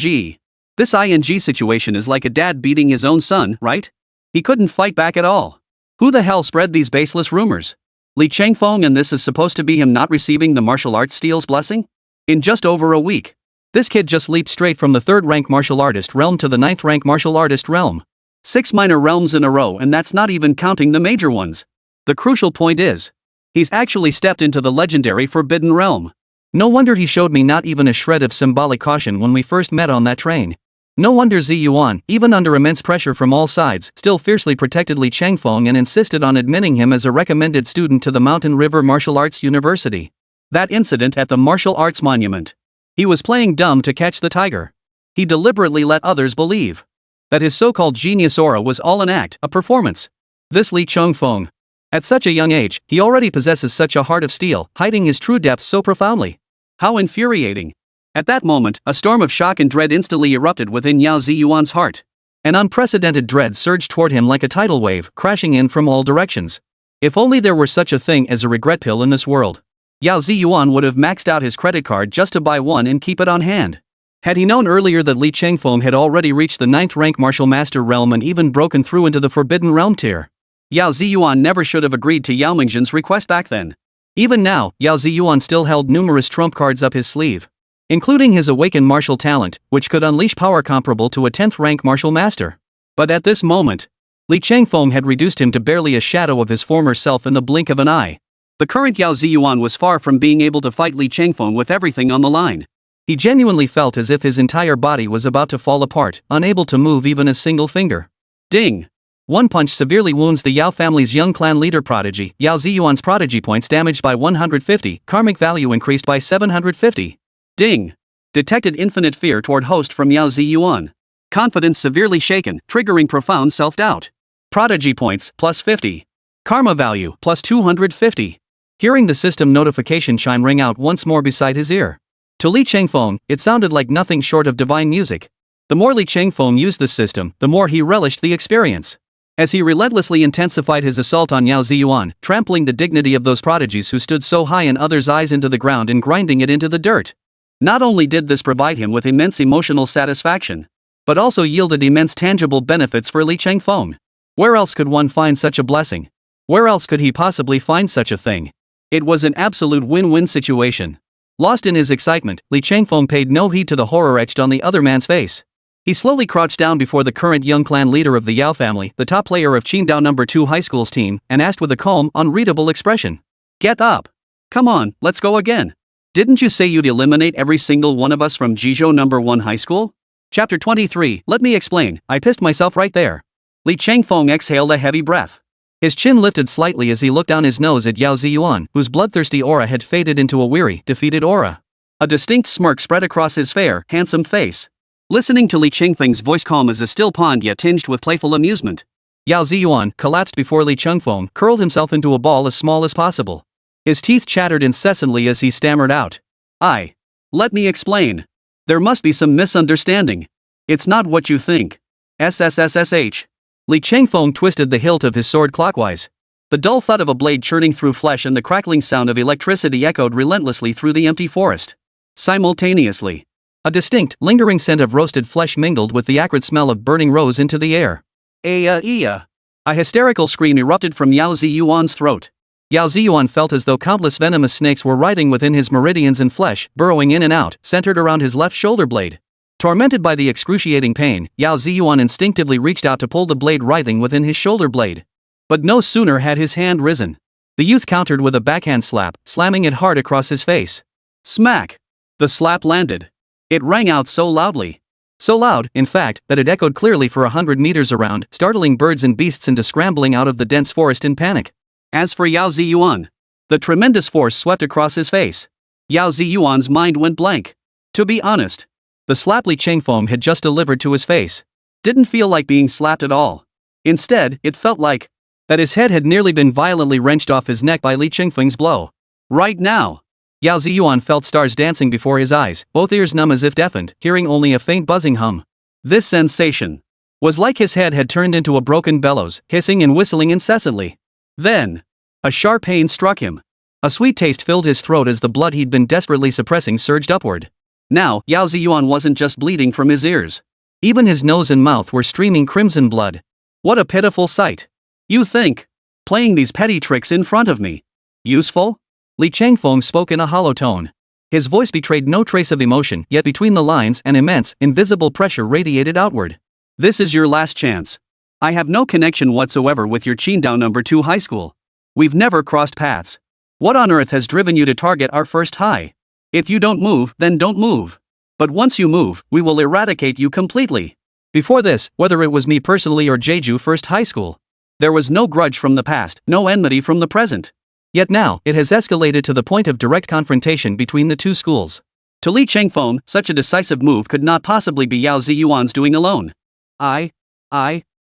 situation is like a dad beating his own son, right? He couldn't fight back at all. Who the hell spread these baseless rumors? Li Chengfeng, and this is supposed to be him not receiving the martial arts steel's blessing? In just over a week. This kid just leaped straight from the 3rd rank martial artist realm to the 9th rank martial artist realm. 6 minor realms in a row, and that's not even counting the major ones. The crucial point is, he's actually stepped into the legendary forbidden realm. No wonder he showed me not even a shred of symbolic caution when we first met on that train. No wonder Ziyuan, even under immense pressure from all sides, still fiercely protected Li Chengfeng and insisted on admitting him as a recommended student to the Mountain River Martial Arts University. That incident at the Martial Arts Monument. He was playing dumb to catch the tiger. He deliberately let others believe that his so-called genius aura was all an act, a performance. This Li Chengfeng. At such a young age, he already possesses such a heart of steel, hiding his true depths so profoundly. How infuriating. At that moment, a storm of shock and dread instantly erupted within Yao Ziyuan's heart. An unprecedented dread surged toward him like a tidal wave, crashing in from all directions. If only there were such a thing as a regret pill in this world. Yao Ziyuan would have maxed out his credit card just to buy one and keep it on hand. Had he known earlier that Li Chengfeng had already reached the 9th rank martial master realm and even broken through into the forbidden realm tier, Yao Ziyuan never should have agreed to Yao Mingzhen's request back then. Even now, Yao Ziyuan still held numerous trump cards up his sleeve, including his awakened martial talent, which could unleash power comparable to a 10th rank martial master. But at this moment, Li Chengfeng had reduced him to barely a shadow of his former self in the blink of an eye. The current Yao Ziyuan was far from being able to fight Li Chengfeng with everything on the line. He genuinely felt as if his entire body was about to fall apart, unable to move even a single finger. Ding! One punch severely wounds the Yao family's young clan leader Prodigy. Yao Ziyuan's prodigy points damaged by 150, karmic value increased by 750. Ding! Detected infinite fear toward host from Yao Ziyuan. Confidence severely shaken, triggering profound self-doubt. Prodigy points, plus 50. Karma value, plus 250. Hearing the system notification chime ring out once more beside his ear. To Li Chengfeng, it sounded like nothing short of divine music. The more Li Chengfeng used the system, the more he relished the experience. As he relentlessly intensified his assault on Yao Ziyuan, trampling the dignity of those prodigies who stood so high in others' eyes into the ground and grinding it into the dirt. Not only did this provide him with immense emotional satisfaction, but also yielded immense tangible benefits for Li Chengfeng. Where else could one find such a blessing? Where else could he possibly find such a thing? It was an absolute win-win situation. Lost in his excitement, Li Chengfeng paid no heed to the horror etched on the other man's face. He slowly crouched down before the current young clan leader of the Yao family, the top player of Qingdao No. 2 High School's team, and asked with a calm, unreadable expression. Get up! Come on, let's go again. Didn't you say you'd eliminate every single one of us from Jizhou No. 1 High School? Chapter 23, let me explain, I pissed myself right there. Li Chengfeng exhaled a heavy breath. His chin lifted slightly as he looked down his nose at Yao Ziyuan, whose bloodthirsty aura had faded into a weary, defeated aura. A distinct smirk spread across his fair, handsome face. Listening to Li Chengfeng's voice calm as a still pond yet tinged with playful amusement, Yao Ziyuan collapsed before Li Chengfeng, curled himself into a ball as small as possible. His teeth chattered incessantly as he stammered out. Let me explain. There must be some misunderstanding. It's not what you think. SSSH. Li Chengfeng twisted the hilt of his sword clockwise. The dull thud of a blade churning through flesh and the crackling sound of electricity echoed relentlessly through the empty forest. Simultaneously, a distinct, lingering scent of roasted flesh mingled with the acrid smell of burning rose into the air. A hysterical scream erupted from Yao Ziyuan's throat. Yao Ziyuan felt as though countless venomous snakes were writhing within his meridians and flesh, burrowing in and out, centered around his left shoulder blade. Tormented by the excruciating pain, Yao Ziyuan instinctively reached out to pull the blade writhing within his shoulder blade. But no sooner had his hand risen. The youth countered with a backhand slap, slamming it hard across his face. Smack! The slap landed. It rang out so loudly. So loud, in fact, that it echoed clearly for 100 meters around, startling birds and beasts into scrambling out of the dense forest in panic. As for Yao Ziyuan, the tremendous force swept across his face. Yao Ziyuan's mind went blank. To be honest, the slap Li Chengfeng had just delivered to his face didn't feel like being slapped at all. Instead, it felt like that his head had nearly been violently wrenched off his neck by Li Chengfeng's blow. Right now, Yao Ziyuan felt stars dancing before his eyes, both ears numb as if deafened, hearing only a faint buzzing hum. This sensation was like his head had turned into a broken bellows, hissing and whistling incessantly. Then, a sharp pain struck him. A sweet taste filled his throat as the blood he'd been desperately suppressing surged upward. Now, Yao Ziyuan wasn't just bleeding from his ears. Even his nose and mouth were streaming crimson blood. What a pitiful sight. You think playing these petty tricks in front of me useful? Li Chengfeng spoke in a hollow tone. His voice betrayed no trace of emotion, yet between the lines an immense, invisible pressure radiated outward. This is your last chance. I have no connection whatsoever with your Qingdao No. 2 high school. We've never crossed paths. What on earth has driven you to target our first high? If you don't move, then don't move. But once you move, we will eradicate you completely. Before this, whether it was me personally or Jeju First High School, there was no grudge from the past, no enmity from the present. Yet now, it has escalated to the point of direct confrontation between the two schools. To Li Chengfeng, such a decisive move could not possibly be Yao Ziyuan's doing alone. I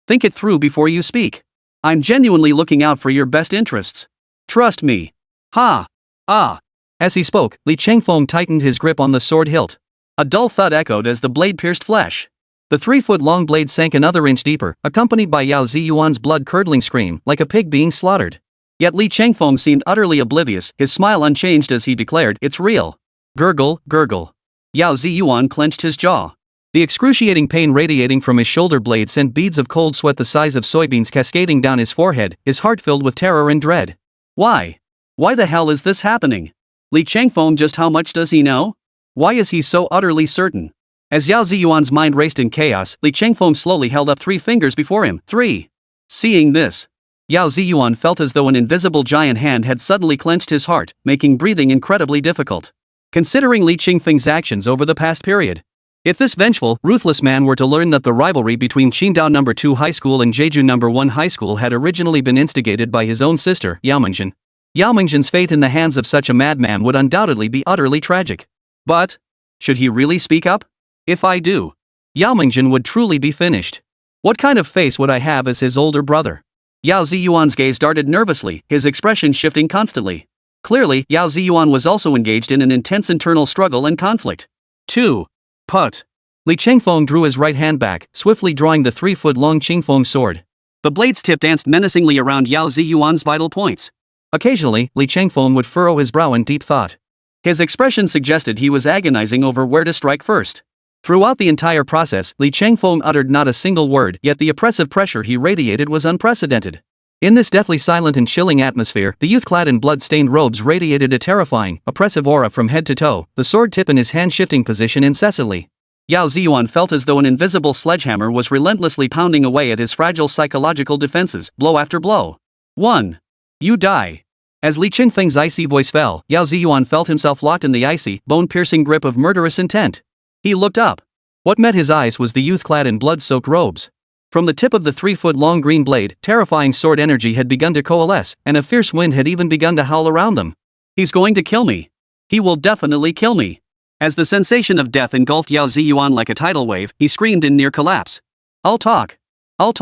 think it through before you speak. I'm genuinely looking out for your best interests. Trust me. Ha! Ah! As he spoke, Li Chengfeng tightened his grip on the sword hilt. A dull thud echoed as the blade pierced flesh. The 3-foot-long blade sank another inch deeper, accompanied by Yao Ziyuan's blood-curdling scream, like a pig being slaughtered. Yet Li Chengfeng seemed utterly oblivious, his smile unchanged as he declared, "It's real." Gurgle, gurgle. Yao Ziyuan clenched his jaw. The excruciating pain radiating from his shoulder blade sent beads of cold sweat the size of soybeans cascading down his forehead, his heart filled with terror and dread. Why? Why the hell is this happening? Li Chengfeng, just how much does he know? Why is he so utterly certain? As Yao Ziyuan's mind raced in chaos, Li Chengfeng slowly held up 3 fingers before him. 3. Seeing this, Yao Ziyuan felt as though an invisible giant hand had suddenly clenched his heart, making breathing incredibly difficult. Considering Li Chengfeng's actions over the past period, if this vengeful, ruthless man were to learn that the rivalry between Qingdao No. 2 High School and Jeju No. 1 High School had originally been instigated by his own sister, Yao Mingzhen's fate in the hands of such a madman would undoubtedly be utterly tragic. But should he really speak up? If I do, Yao Mingzhen would truly be finished. What kind of face would I have as his older brother? Yao Ziyuan's gaze darted nervously, his expression shifting constantly. Clearly, Yao Ziyuan was also engaged in an intense internal struggle and conflict. 2. Put. Li Chengfeng drew his right hand back, swiftly drawing the 3-foot-long Qingfeng sword. The blade's tip danced menacingly around Yao Ziyuan's vital points. Occasionally, Li Chengfeng would furrow his brow in deep thought. His expression suggested he was agonizing over where to strike first. Throughout the entire process, Li Chengfeng uttered not a single word, yet the oppressive pressure he radiated was unprecedented. In this deathly silent and chilling atmosphere, the youth clad in blood-stained robes radiated a terrifying, oppressive aura from head to toe, the sword tip in his hand shifting position incessantly. Yao Ziyuan felt as though an invisible sledgehammer was relentlessly pounding away at his fragile psychological defenses, blow after blow. 1. You die. As Li Chengfeng's icy voice fell, Yao Ziyuan felt himself locked in the icy, bone-piercing grip of murderous intent. He looked up. What met his eyes was the youth clad in blood-soaked robes. From the tip of the 3-foot-long green blade, terrifying sword energy had begun to coalesce, and a fierce wind had even begun to howl around them. He's going to kill me. He will definitely kill me. As the sensation of death engulfed Yao Ziyuan like a tidal wave, he screamed in near collapse. I'll talk. I'll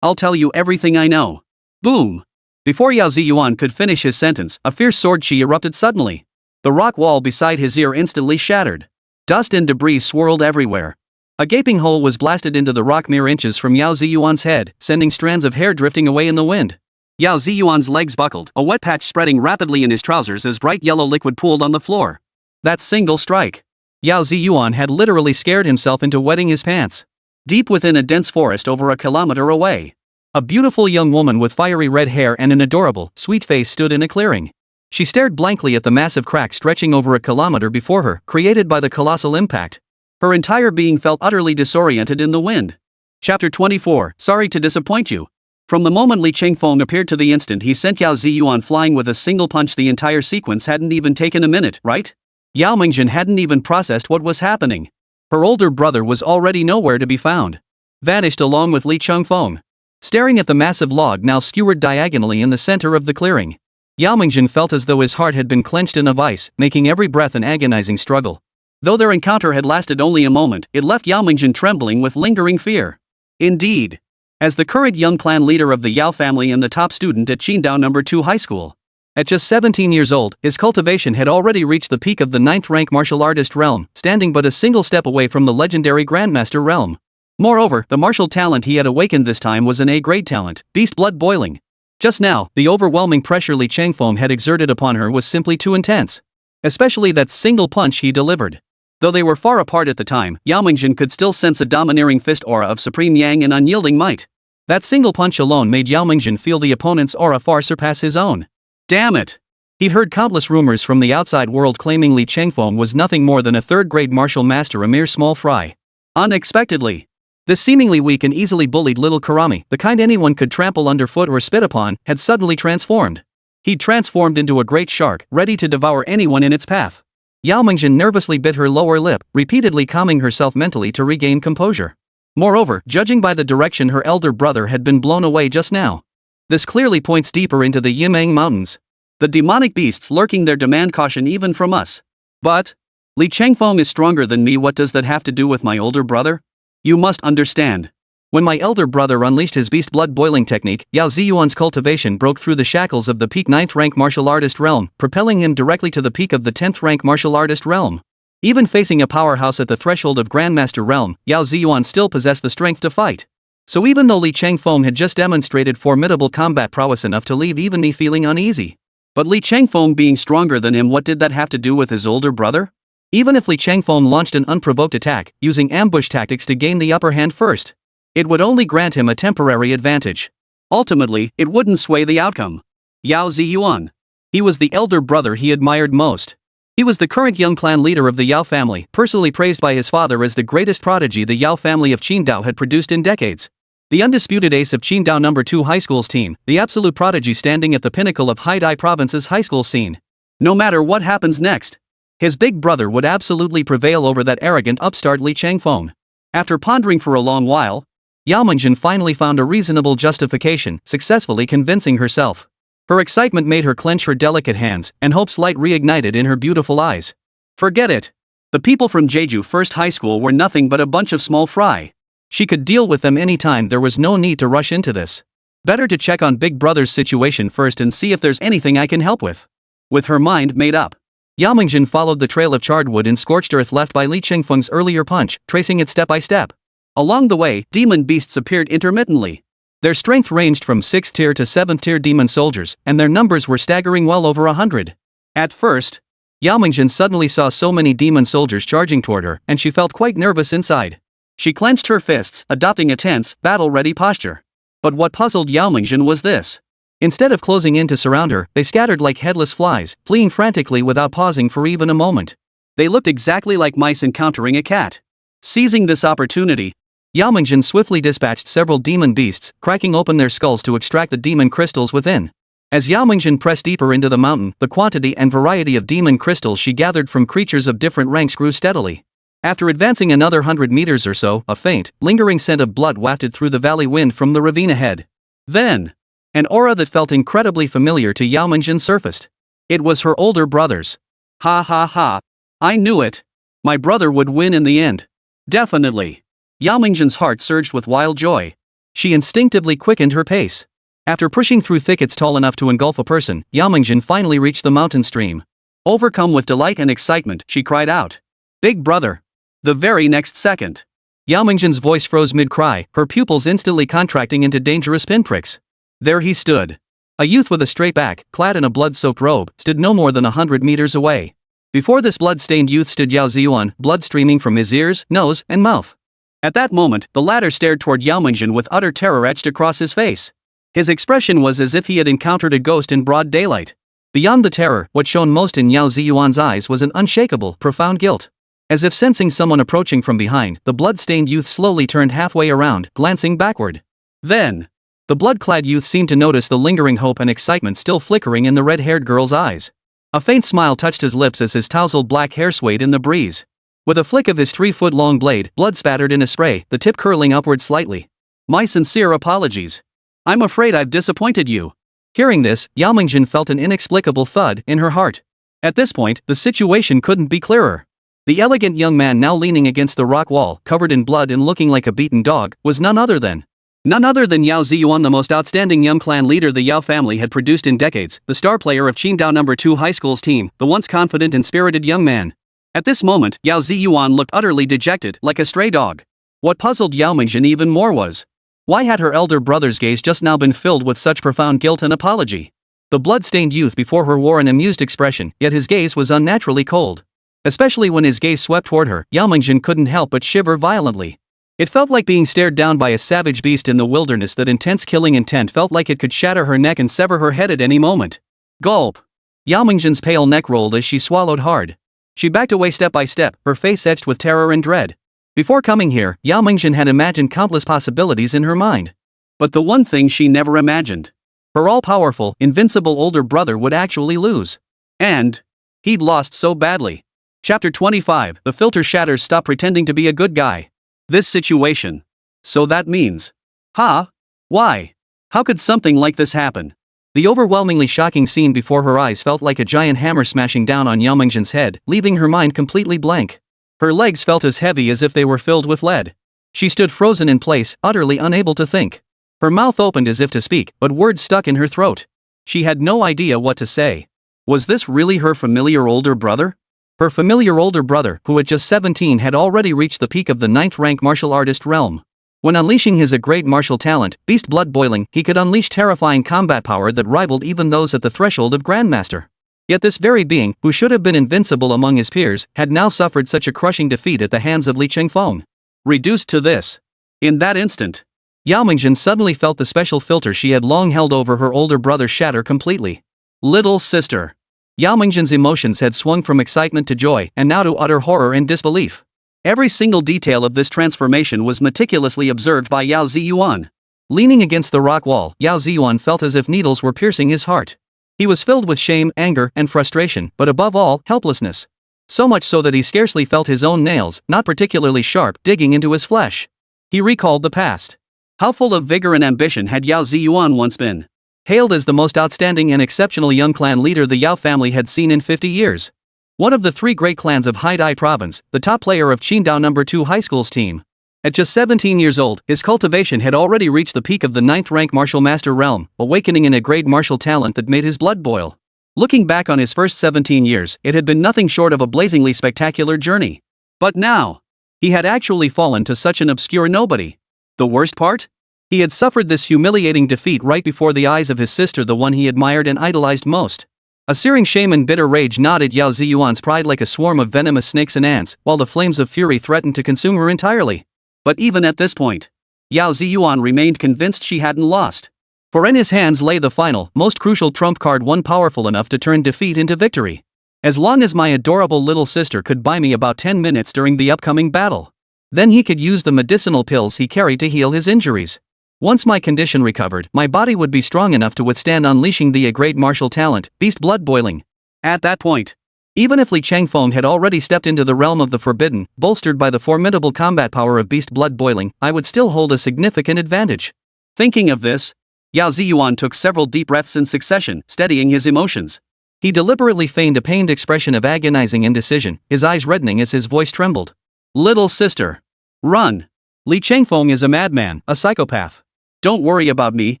tell you everything I know. Boom. Before Yao Ziyuan could finish his sentence, a fierce sword chi erupted suddenly. The rock wall beside his ear instantly shattered. Dust and debris swirled everywhere. A gaping hole was blasted into the rock mere inches from Yao Ziyuan's head, sending strands of hair drifting away in the wind. Yao Ziyuan's legs buckled, a wet patch spreading rapidly in his trousers as bright yellow liquid pooled on the floor. That single strike. Yao Ziyuan had literally scared himself into wetting his pants. Deep within a dense forest over a kilometer away, A beautiful young woman with fiery red hair and an adorable, sweet face stood in a clearing. She stared blankly at the massive crack stretching over a kilometer before her, created by the colossal impact. Her entire being felt utterly disoriented in the wind. Chapter 24, Sorry to disappoint you. From the moment Li Chengfeng appeared to the instant he sent Yao Ziyuan flying with a single punch, the entire sequence hadn't even taken a minute, right? Yao Mingjin hadn't even processed what was happening. Her older brother was already nowhere to be found. Vanished along with Li Chengfeng. Staring at the massive log now skewered diagonally in the center of the clearing, Yao Mingjin felt as though his heart had been clenched in a vice, making every breath an agonizing struggle. Though their encounter had lasted only a moment, it left Yao Mingjin trembling with lingering fear. Indeed. As the current young clan leader of the Yao family and the top student at Qingdao No. 2 High School, at just 17 years old, his cultivation had already reached the peak of the 9th rank martial artist realm, standing but a single step away from the legendary Grandmaster realm. Moreover, the martial talent he had awakened this time was an A-grade talent, beast blood boiling. Just now, the overwhelming pressure Li Chengfeng had exerted upon her was simply too intense. Especially that single punch he delivered. Though they were far apart at the time, Yao Mingjin could still sense a domineering fist aura of supreme yang and unyielding might. That single punch alone made Yao Mingjin feel the opponent's aura far surpass his own. Damn it! He'd heard countless rumors from the outside world claiming Li Chengfeng was nothing more than a third-grade martial master, a mere small fry. Unexpectedly, this seemingly weak and easily bullied little Karami, the kind anyone could trample underfoot or spit upon, had suddenly transformed. He'd transformed into a great shark, ready to devour anyone in its path. Yao Mingjin nervously bit her lower lip, repeatedly calming herself mentally to regain composure. Moreover, judging by the direction her elder brother had been blown away just now, this clearly points deeper into the Yimeng Mountains. The demonic beasts lurking there demand caution even from us. But Li Chengfeng is stronger than me. What does that have to do with my older brother? You must understand. When my elder brother unleashed his beast blood boiling technique, Yao Ziyuan's cultivation broke through the shackles of the peak 9th rank martial artist realm, propelling him directly to the peak of the 10th rank martial artist realm. Even facing a powerhouse at the threshold of Grandmaster realm, Yao Ziyuan still possessed the strength to fight. So even though Li Chengfeng had just demonstrated formidable combat prowess enough to leave even me feeling uneasy, but Li Chengfeng being stronger than him, what did that have to do with his older brother? Even if Li Chengfeng launched an unprovoked attack, using ambush tactics to gain the upper hand first, it would only grant him a temporary advantage. Ultimately, it wouldn't sway the outcome. Yao Ziyuan. He was the elder brother he admired most. He was the current young clan leader of the Yao family, personally praised by his father as the greatest prodigy the Yao family of Qingdao had produced in decades. The undisputed ace of Qingdao No. 2 High School's team, the absolute prodigy standing at the pinnacle of Haidai Province's high school scene. No matter what happens next, his big brother would absolutely prevail over that arrogant upstart Li Chengfeng. After pondering for a long while, Yao Mingjin finally found a reasonable justification, successfully convincing herself. Her excitement made her clench her delicate hands, and hope's light reignited in her beautiful eyes. Forget it. The people from Jeju First High School were nothing but a bunch of small fry. She could deal with them anytime. There was no need to rush into this. Better to check on Big Brother's situation first and see if there's anything I can help with. With her mind made up, Yao Mingjin followed the trail of charred wood and scorched earth left by Li Chengfeng's earlier punch, tracing it step by step. Along the way, demon beasts appeared intermittently. Their strength ranged from 6th tier to 7th tier demon soldiers, and their numbers were staggering, well over 100. At first, Yao Mingjin suddenly saw so many demon soldiers charging toward her, and she felt quite nervous inside. She clenched her fists, adopting a tense, battle-ready posture. But what puzzled Yao Mingjin was this. Instead of closing in to surround her, they scattered like headless flies, fleeing frantically without pausing for even a moment. They looked exactly like mice encountering a cat. Seizing this opportunity, Yao Mingjin swiftly dispatched several demon beasts, cracking open their skulls to extract the demon crystals within. As Yao Mingjin pressed deeper into the mountain, the quantity and variety of demon crystals she gathered from creatures of different ranks grew steadily. After advancing another 100 meters or so, a faint, lingering scent of blood wafted through the valley wind from the ravine ahead. Then, an aura that felt incredibly familiar to Yao Mingjin surfaced. It was her older brother's. Ha ha ha. I knew it. My brother would win in the end. Definitely. Yao Mingjin's heart surged with wild joy. She instinctively quickened her pace. After pushing through thickets tall enough to engulf a person, Yao Mingjin finally reached the mountain stream. Overcome with delight and excitement, she cried out, "Big brother!" The very next second, Yao Mingjin's voice froze mid-cry, her pupils instantly contracting into dangerous pinpricks. There he stood. A youth with a straight back, clad in a blood-soaked robe, stood no more than 100 meters away. Before this blood-stained youth stood Yao Ziyuan, blood streaming from his ears, nose, and mouth. At that moment, the latter stared toward Yao Mingjin with utter terror etched across his face. His expression was as if he had encountered a ghost in broad daylight. Beyond the terror, what shone most in Yao Ziyuan's eyes was an unshakable, profound guilt. As if sensing someone approaching from behind, the blood-stained youth slowly turned halfway around, glancing backward. Then, the blood-clad youth seemed to notice the lingering hope and excitement still flickering in the red-haired girl's eyes. A faint smile touched his lips as his tousled black hair swayed in the breeze. With a flick of his 3-foot-long blade, blood spattered in a spray, the tip curling upward slightly. "My sincere apologies. I'm afraid I've disappointed you." Hearing this, Yao Mingjin felt an inexplicable thud in her heart. At this point, the situation couldn't be clearer. The elegant young man now leaning against the rock wall, covered in blood and looking like a beaten dog, was none other than Yao Ziyuan, the most outstanding young clan leader the Yao family had produced in decades, the star player of Qingdao No. 2 High School's team, the once confident and spirited young man. At this moment, Yao Ziyuan looked utterly dejected, like a stray dog. What puzzled Yao Mingjin even more was, why had her elder brother's gaze just now been filled with such profound guilt and apology? The blood-stained youth before her wore an amused expression, yet his gaze was unnaturally cold. Especially when his gaze swept toward her, Yao Mingjin couldn't help but shiver violently. It felt like being stared down by a savage beast in the wilderness. That intense killing intent felt like it could shatter her neck and sever her head at any moment. Gulp! Yao Mingjin's pale neck rolled as she swallowed hard. She backed away step by step, her face etched with terror and dread. Before coming here, Yao Mingjin had imagined countless possibilities in her mind. But the one thing she never imagined, her all-powerful, invincible older brother would actually lose. And he'd lost so badly. Chapter 25, The Filter Shatters. Stop pretending to be a good guy. This situation. So that means. Why? How could something like this happen? The overwhelmingly shocking scene before her eyes felt like a giant hammer smashing down on Yao Mingjin's head, leaving her mind completely blank. Her legs felt as heavy as if they were filled with lead. She stood frozen in place, utterly unable to think. Her mouth opened as if to speak, but words stuck in her throat. She had no idea what to say. Was this really her familiar older brother? Her familiar older brother, who at just 17 had already reached the peak of the 9th-rank martial artist realm. When unleashing his great martial talent, beast blood boiling, he could unleash terrifying combat power that rivaled even those at the threshold of Grandmaster. Yet this very being, who should have been invincible among his peers, had now suffered such a crushing defeat at the hands of Li Chengfeng. Reduced to this. In that instant, Yao Mingjin suddenly felt the special filter she had long held over her older brother shatter completely. Little sister. Yao Mingjin's emotions had swung from excitement to joy, and now to utter horror and disbelief. Every single detail of this transformation was meticulously observed by Yao Ziyuan. Leaning against the rock wall, Yao Ziyuan felt as if needles were piercing his heart. He was filled with shame, anger, and frustration, but above all, helplessness. So much so that he scarcely felt his own nails, not particularly sharp, digging into his flesh. He recalled the past. How full of vigor and ambition had Yao Ziyuan once been? Hailed as the most outstanding and exceptional young clan leader the Yao family had seen in 50 years. One of the 3 great clans of Haidai province, the top player of Qingdao No. 2 High School's team. At just 17 years old, his cultivation had already reached the peak of the 9th-rank martial master realm, awakening in a great martial talent that made his blood boil. Looking back on his first 17 years, it had been nothing short of a blazingly spectacular journey. But now, he had actually fallen to such an obscure nobody. The worst part? He had suffered this humiliating defeat right before the eyes of his sister, the one he admired and idolized most. A searing shame and bitter rage gnawed at Yao Ziyuan's pride like a swarm of venomous snakes and ants, while the flames of fury threatened to consume her entirely. But even at this point, Yao Ziyuan remained convinced she hadn't lost. For in his hands lay the final, most crucial trump card, one powerful enough to turn defeat into victory. As long as my adorable little sister could buy me about 10 minutes during the upcoming battle, then he could use the medicinal pills he carried to heal his injuries. Once my condition recovered, my body would be strong enough to withstand unleashing the great martial talent, beast blood boiling. At that point, even if Li Chengfeng had already stepped into the realm of the forbidden, bolstered by the formidable combat power of beast blood boiling, I would still hold a significant advantage. Thinking of this, Yao Ziyuan took several deep breaths in succession, steadying his emotions. He deliberately feigned a pained expression of agonizing indecision, his eyes reddening as his voice trembled. Little sister. Run. Li Chengfeng is a madman, a psychopath. Don't worry about me,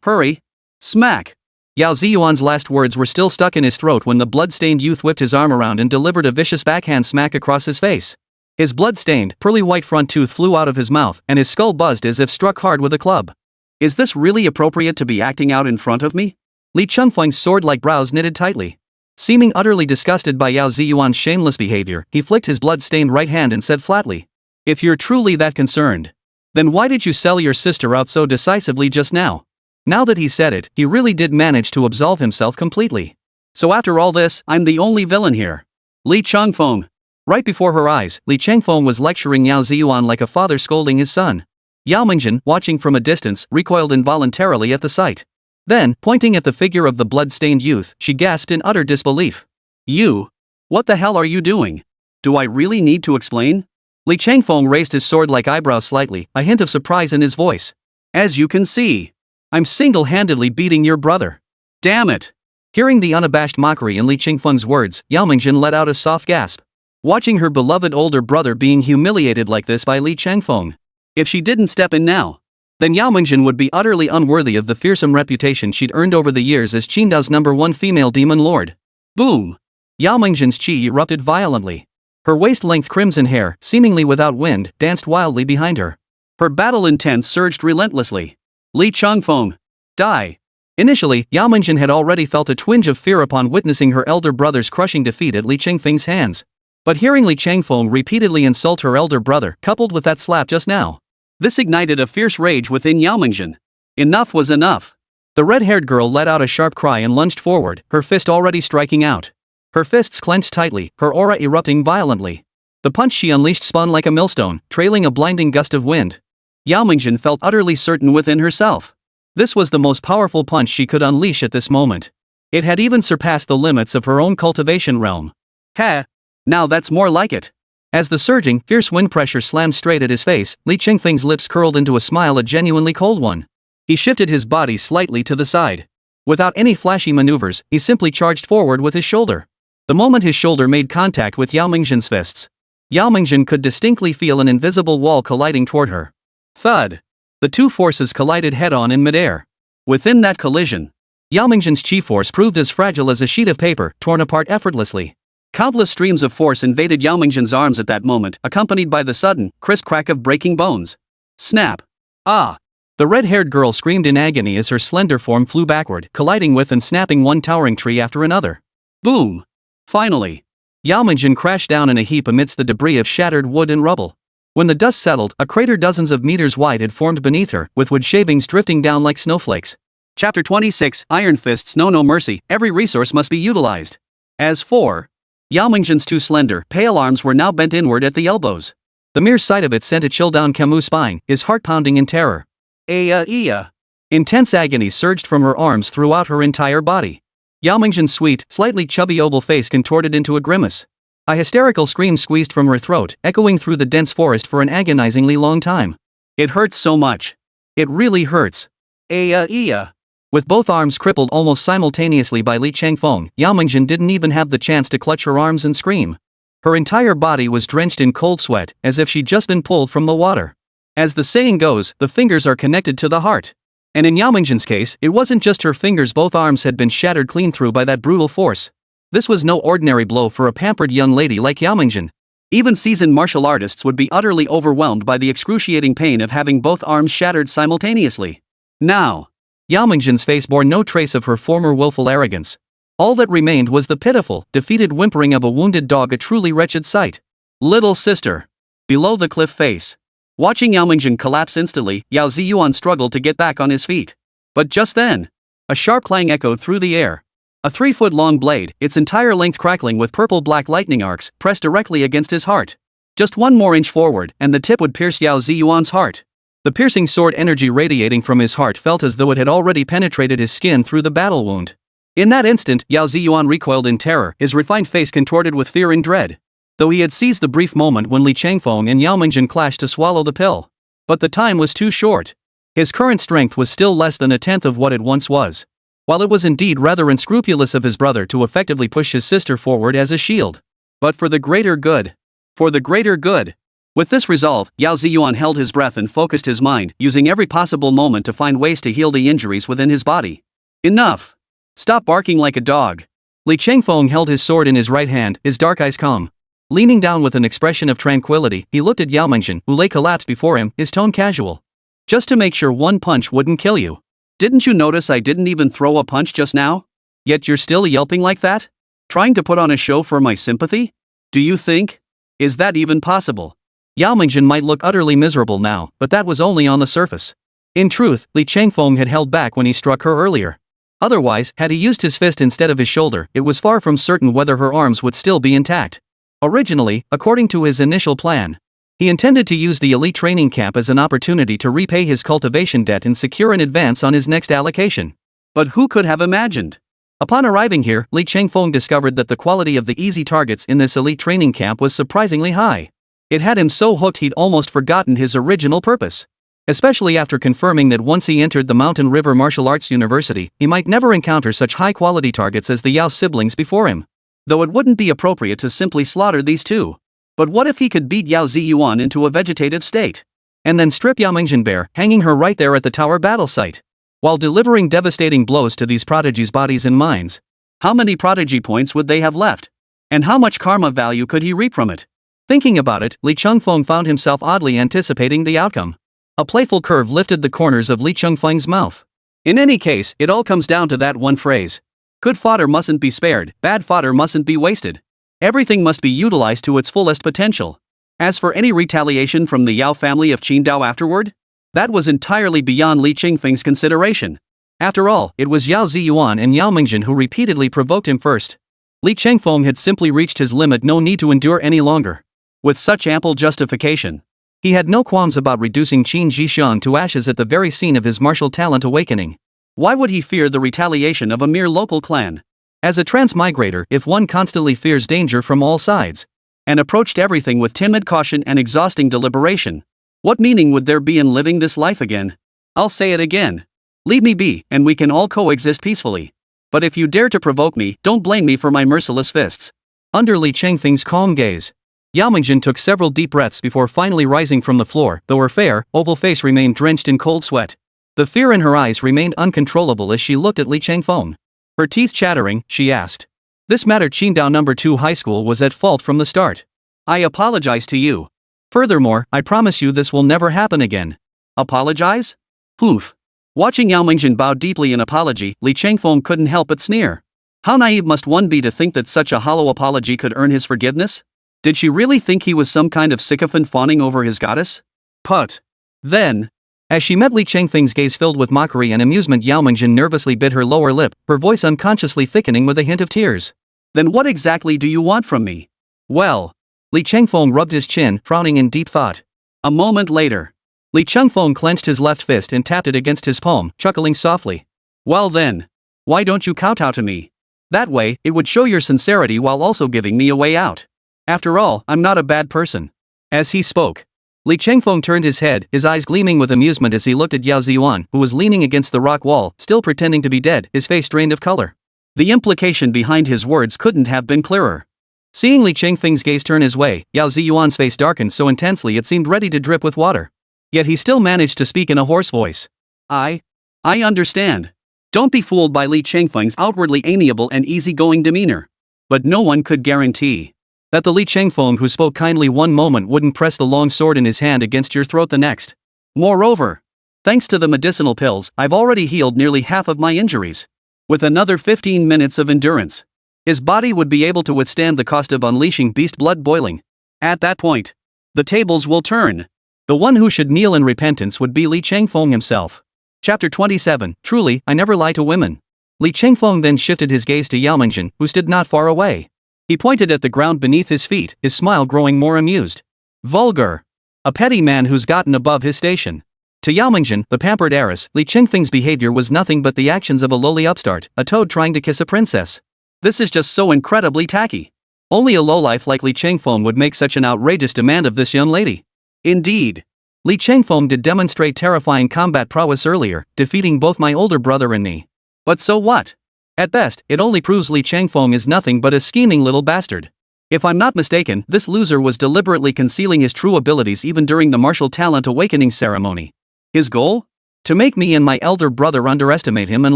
hurry. Smack. Yao Ziyuan's last words were still stuck in his throat when the blood-stained youth whipped his arm around and delivered a vicious backhand smack across his face. His blood-stained, pearly-white front tooth flew out of his mouth, and his skull buzzed as if struck hard with a club. Is this really appropriate to be acting out in front of me? Li Chengfeng's sword-like brows knitted tightly. Seeming utterly disgusted by Yao Ziyuan's shameless behavior, he flicked his blood-stained right hand and said flatly, "If you're truly that concerned, Then why did you sell your sister out so decisively just now? Now that he said it, he really did manage to absolve himself completely. So after all this, I'm the only villain here. Li Changfeng. Right before her eyes, Li Changfeng was lecturing Yao Ziyuan like a father scolding his son. Yao Mingjin, watching from a distance, recoiled involuntarily at the sight. Then, pointing at the figure of the blood-stained youth, she gasped in utter disbelief. You? What the hell are you doing? Do I really need to explain? Li Changfeng raised his sword-like eyebrows slightly, a hint of surprise in his voice. As you can see, I'm single-handedly beating your brother. Damn it! Hearing the unabashed mockery in Li Changfeng's words, Yao Mingjin let out a soft gasp. Watching her beloved older brother being humiliated like this by Li Changfeng. If she didn't step in now, then Yao Mingjin would be utterly unworthy of the fearsome reputation she'd earned over the years as Qingdao's #1 female demon lord. Boom! Yao Mingjin's qi erupted violently. Her waist-length crimson hair, seemingly without wind, danced wildly behind her. Her battle intent surged relentlessly. Li Changfeng. Die! Initially, Yao Mingjin had already felt a twinge of fear upon witnessing her elder brother's crushing defeat at Li Changfeng's hands. But hearing Li Changfeng repeatedly insult her elder brother, coupled with that slap just now, this ignited a fierce rage within Yao Mingjin. Enough was enough. The red-haired girl let out a sharp cry and lunged forward, her fist already striking out. Her fists clenched tightly, her aura erupting violently. The punch she unleashed spun like a millstone, trailing a blinding gust of wind. Yao Mingjin felt utterly certain within herself. This was the most powerful punch she could unleash at this moment. It had even surpassed the limits of her own cultivation realm. Ha! Now that's more like it. As the surging, fierce wind pressure slammed straight at his face, Li Changfeng's lips curled into a smile, a genuinely cold one. He shifted his body slightly to the side. Without any flashy maneuvers, he simply charged forward with his shoulder. The moment his shoulder made contact with Yao Mingjin's fists, Yao Mingjin could distinctly feel an invisible wall colliding toward her. Thud! The two forces collided head-on in midair. Within that collision, Yao Mingjin's chi force proved as fragile as a sheet of paper, torn apart effortlessly. Countless streams of force invaded Yao Mingjin's arms at that moment, accompanied by the sudden, crisp crack of breaking bones. Snap! Ah! The red-haired girl screamed in agony as her slender form flew backward, colliding with and snapping one towering tree after another. Boom! Finally, Yao Mingjin crashed down in a heap amidst the debris of shattered wood and rubble. When the dust settled, a crater dozens of meters wide had formed beneath her, with wood shavings drifting down like snowflakes. Chapter 26, Iron Fists Know No Mercy, Every Resource Must Be Utilized. As for Yao Mingjin's two slender, pale arms were now bent inward at the elbows. The mere sight of it sent a chill down Camus' spine, his heart pounding in terror. Intense agony surged from her arms throughout her entire body. Yao Mingjin's sweet, slightly chubby oval face contorted into a grimace. A hysterical scream squeezed from her throat, echoing through the dense forest for an agonizingly long time. It hurts so much. It really hurts. With both arms crippled almost simultaneously by Li Changfeng, Yao Mingjin didn't even have the chance to clutch her arms and scream. Her entire body was drenched in cold sweat, as if she'd just been pulled from the water. As the saying goes, the fingers are connected to the heart. And in Yao Mingjin's case, it wasn't just her fingers, both arms had been shattered clean through by that brutal force. This was no ordinary blow for a pampered young lady like Yao Mingjin. Even seasoned martial artists would be utterly overwhelmed by the excruciating pain of having both arms shattered simultaneously. Now, Yao Mingjin's face bore no trace of her former willful arrogance. All that remained was the pitiful, defeated whimpering of a wounded dog, a truly wretched sight. Little sister. Below the cliff face. Watching Yao Mingjin collapse instantly, Yao Ziyuan struggled to get back on his feet. But just then, a sharp clang echoed through the air. A 3-foot-long blade, its entire length crackling with purple-black lightning arcs, pressed directly against his heart. Just one more inch forward, and the tip would pierce Yao Ziyuan's heart. The piercing sword energy radiating from his heart felt as though it had already penetrated his skin through the battle wound. In that instant, Yao Ziyuan recoiled in terror, his refined face contorted with fear and dread. Though he had seized the brief moment when Li Changfeng and Yao Mingjin clashed to swallow the pill. But the time was too short. His current strength was still less than a tenth of what it once was. While it was indeed rather unscrupulous of his brother to effectively push his sister forward as a shield. But for the greater good. For the greater good. With this resolve, Yao Ziyuan held his breath and focused his mind, using every possible moment to find ways to heal the injuries within his body. Enough! Stop barking like a dog. Li Changfeng held his sword in his right hand, his dark eyes calm. Leaning down with an expression of tranquility, he looked at Yao Mingjin, who lay collapsed before him, his tone casual. Just to make sure one punch wouldn't kill you. Didn't you notice I didn't even throw a punch just now? Yet you're still yelping like that? Trying to put on a show for my sympathy? Do you think? Is that even possible? Yao Mingjin might look utterly miserable now, but that was only on the surface. In truth, Li Changfeng had held back when he struck her earlier. Otherwise, had he used his fist instead of his shoulder, it was far from certain whether her arms would still be intact. Originally, according to his initial plan, he intended to use the elite training camp as an opportunity to repay his cultivation debt and secure an advance on his next allocation. But who could have imagined? Upon arriving here, Li Changfeng discovered that the quality of the easy targets in this elite training camp was surprisingly high. It had him so hooked he'd almost forgotten his original purpose. Especially after confirming that once he entered the Mountain River Martial Arts University, he might never encounter such high-quality targets as the Yao siblings before him. Though it wouldn't be appropriate to simply slaughter these two. But what if he could beat Yao Ziyuan into a vegetative state? And then strip Yao Mingjin bare, hanging her right there at the tower battle site. While delivering devastating blows to these prodigies' bodies and minds. How many prodigy points would they have left? And how much karma value could he reap from it? Thinking about it, Li Changfeng found himself oddly anticipating the outcome. A playful curve lifted the corners of Li Changfeng's mouth. In any case, it all comes down to that one phrase. Good fodder mustn't be spared, bad fodder mustn't be wasted. Everything must be utilized to its fullest potential. As for any retaliation from the Yao family of Qingdao afterward, that was entirely beyond Li Changfeng's consideration. After all, it was Yao Ziyuan and Yao Mingjin who repeatedly provoked him first. Li Changfeng had simply reached his limit, no need to endure any longer. With such ample justification, he had no qualms about reducing Qin Zhixiang to ashes at the very scene of his martial talent awakening. Why would he fear the retaliation of a mere local clan? As a transmigrator, if one constantly fears danger from all sides, and approached everything with timid caution and exhausting deliberation, what meaning would there be in living this life again? I'll say it again. Leave me be, and we can all coexist peacefully. But if you dare to provoke me, don't blame me for my merciless fists. Under Li Changfeng's calm gaze, Yao Mingjin took several deep breaths before finally rising from the floor, though her fair, oval face remained drenched in cold sweat. The fear in her eyes remained uncontrollable as she looked at Li Changfeng. Her teeth chattering, she asked. This matter, Qingdao No. 2 High School was at fault from the start. I apologize to you. Furthermore, I promise you this will never happen again. Apologize? Poof. Watching Yao Mingjin bow deeply in apology, Li Changfeng couldn't help but sneer. How naive must one be to think that such a hollow apology could earn his forgiveness? Did she really think he was some kind of sycophant fawning over his goddess? Put. Then, as she met Li Changfeng's gaze filled with mockery and amusement, Yao Mingjin nervously bit her lower lip, her voice unconsciously thickening with a hint of tears. Then what exactly do you want from me? Well, Li Changfeng rubbed his chin, frowning in deep thought. A moment later, Li Changfeng clenched his left fist and tapped it against his palm, chuckling softly. Well then, why don't you kowtow to me? That way, it would show your sincerity while also giving me a way out. After all, I'm not a bad person. As he spoke, Li Changfeng turned his head, his eyes gleaming with amusement as he looked at Yao Ziyuan, who was leaning against the rock wall, still pretending to be dead, his face drained of color. The implication behind his words couldn't have been clearer. Seeing Li Changfeng's gaze turn his way, Yao Ziyuan's face darkened so intensely it seemed ready to drip with water. Yet he still managed to speak in a hoarse voice. I understand. Don't be fooled by Li Changfeng's outwardly amiable and easygoing demeanor. But no one could guarantee that the Li Changfeng who spoke kindly one moment wouldn't press the long sword in his hand against your throat the next. Moreover, thanks to the medicinal pills, I've already healed nearly half of my injuries. With another 15 minutes of endurance, his body would be able to withstand the cost of unleashing beast blood boiling. At that point, the tables will turn. The one who should kneel in repentance would be Li Changfeng himself. Chapter 27. Truly, I never lie to women. Li Changfeng then shifted his gaze to Yao Mingjin, who stood not far away. He pointed at the ground beneath his feet, his smile growing more amused. Vulgar. A petty man who's gotten above his station. To Yao Mingjin, the pampered heiress, Li Changfeng's behavior was nothing but the actions of a lowly upstart, a toad trying to kiss a princess. This is just so incredibly tacky. Only a lowlife like Li Changfeng would make such an outrageous demand of this young lady. Indeed. Li Changfeng did demonstrate terrifying combat prowess earlier, defeating both my older brother and me. But so what? At best, it only proves Li Changfeng is nothing but a scheming little bastard. If I'm not mistaken, this loser was deliberately concealing his true abilities even during the martial talent awakening ceremony. His goal? To make me and my elder brother underestimate him and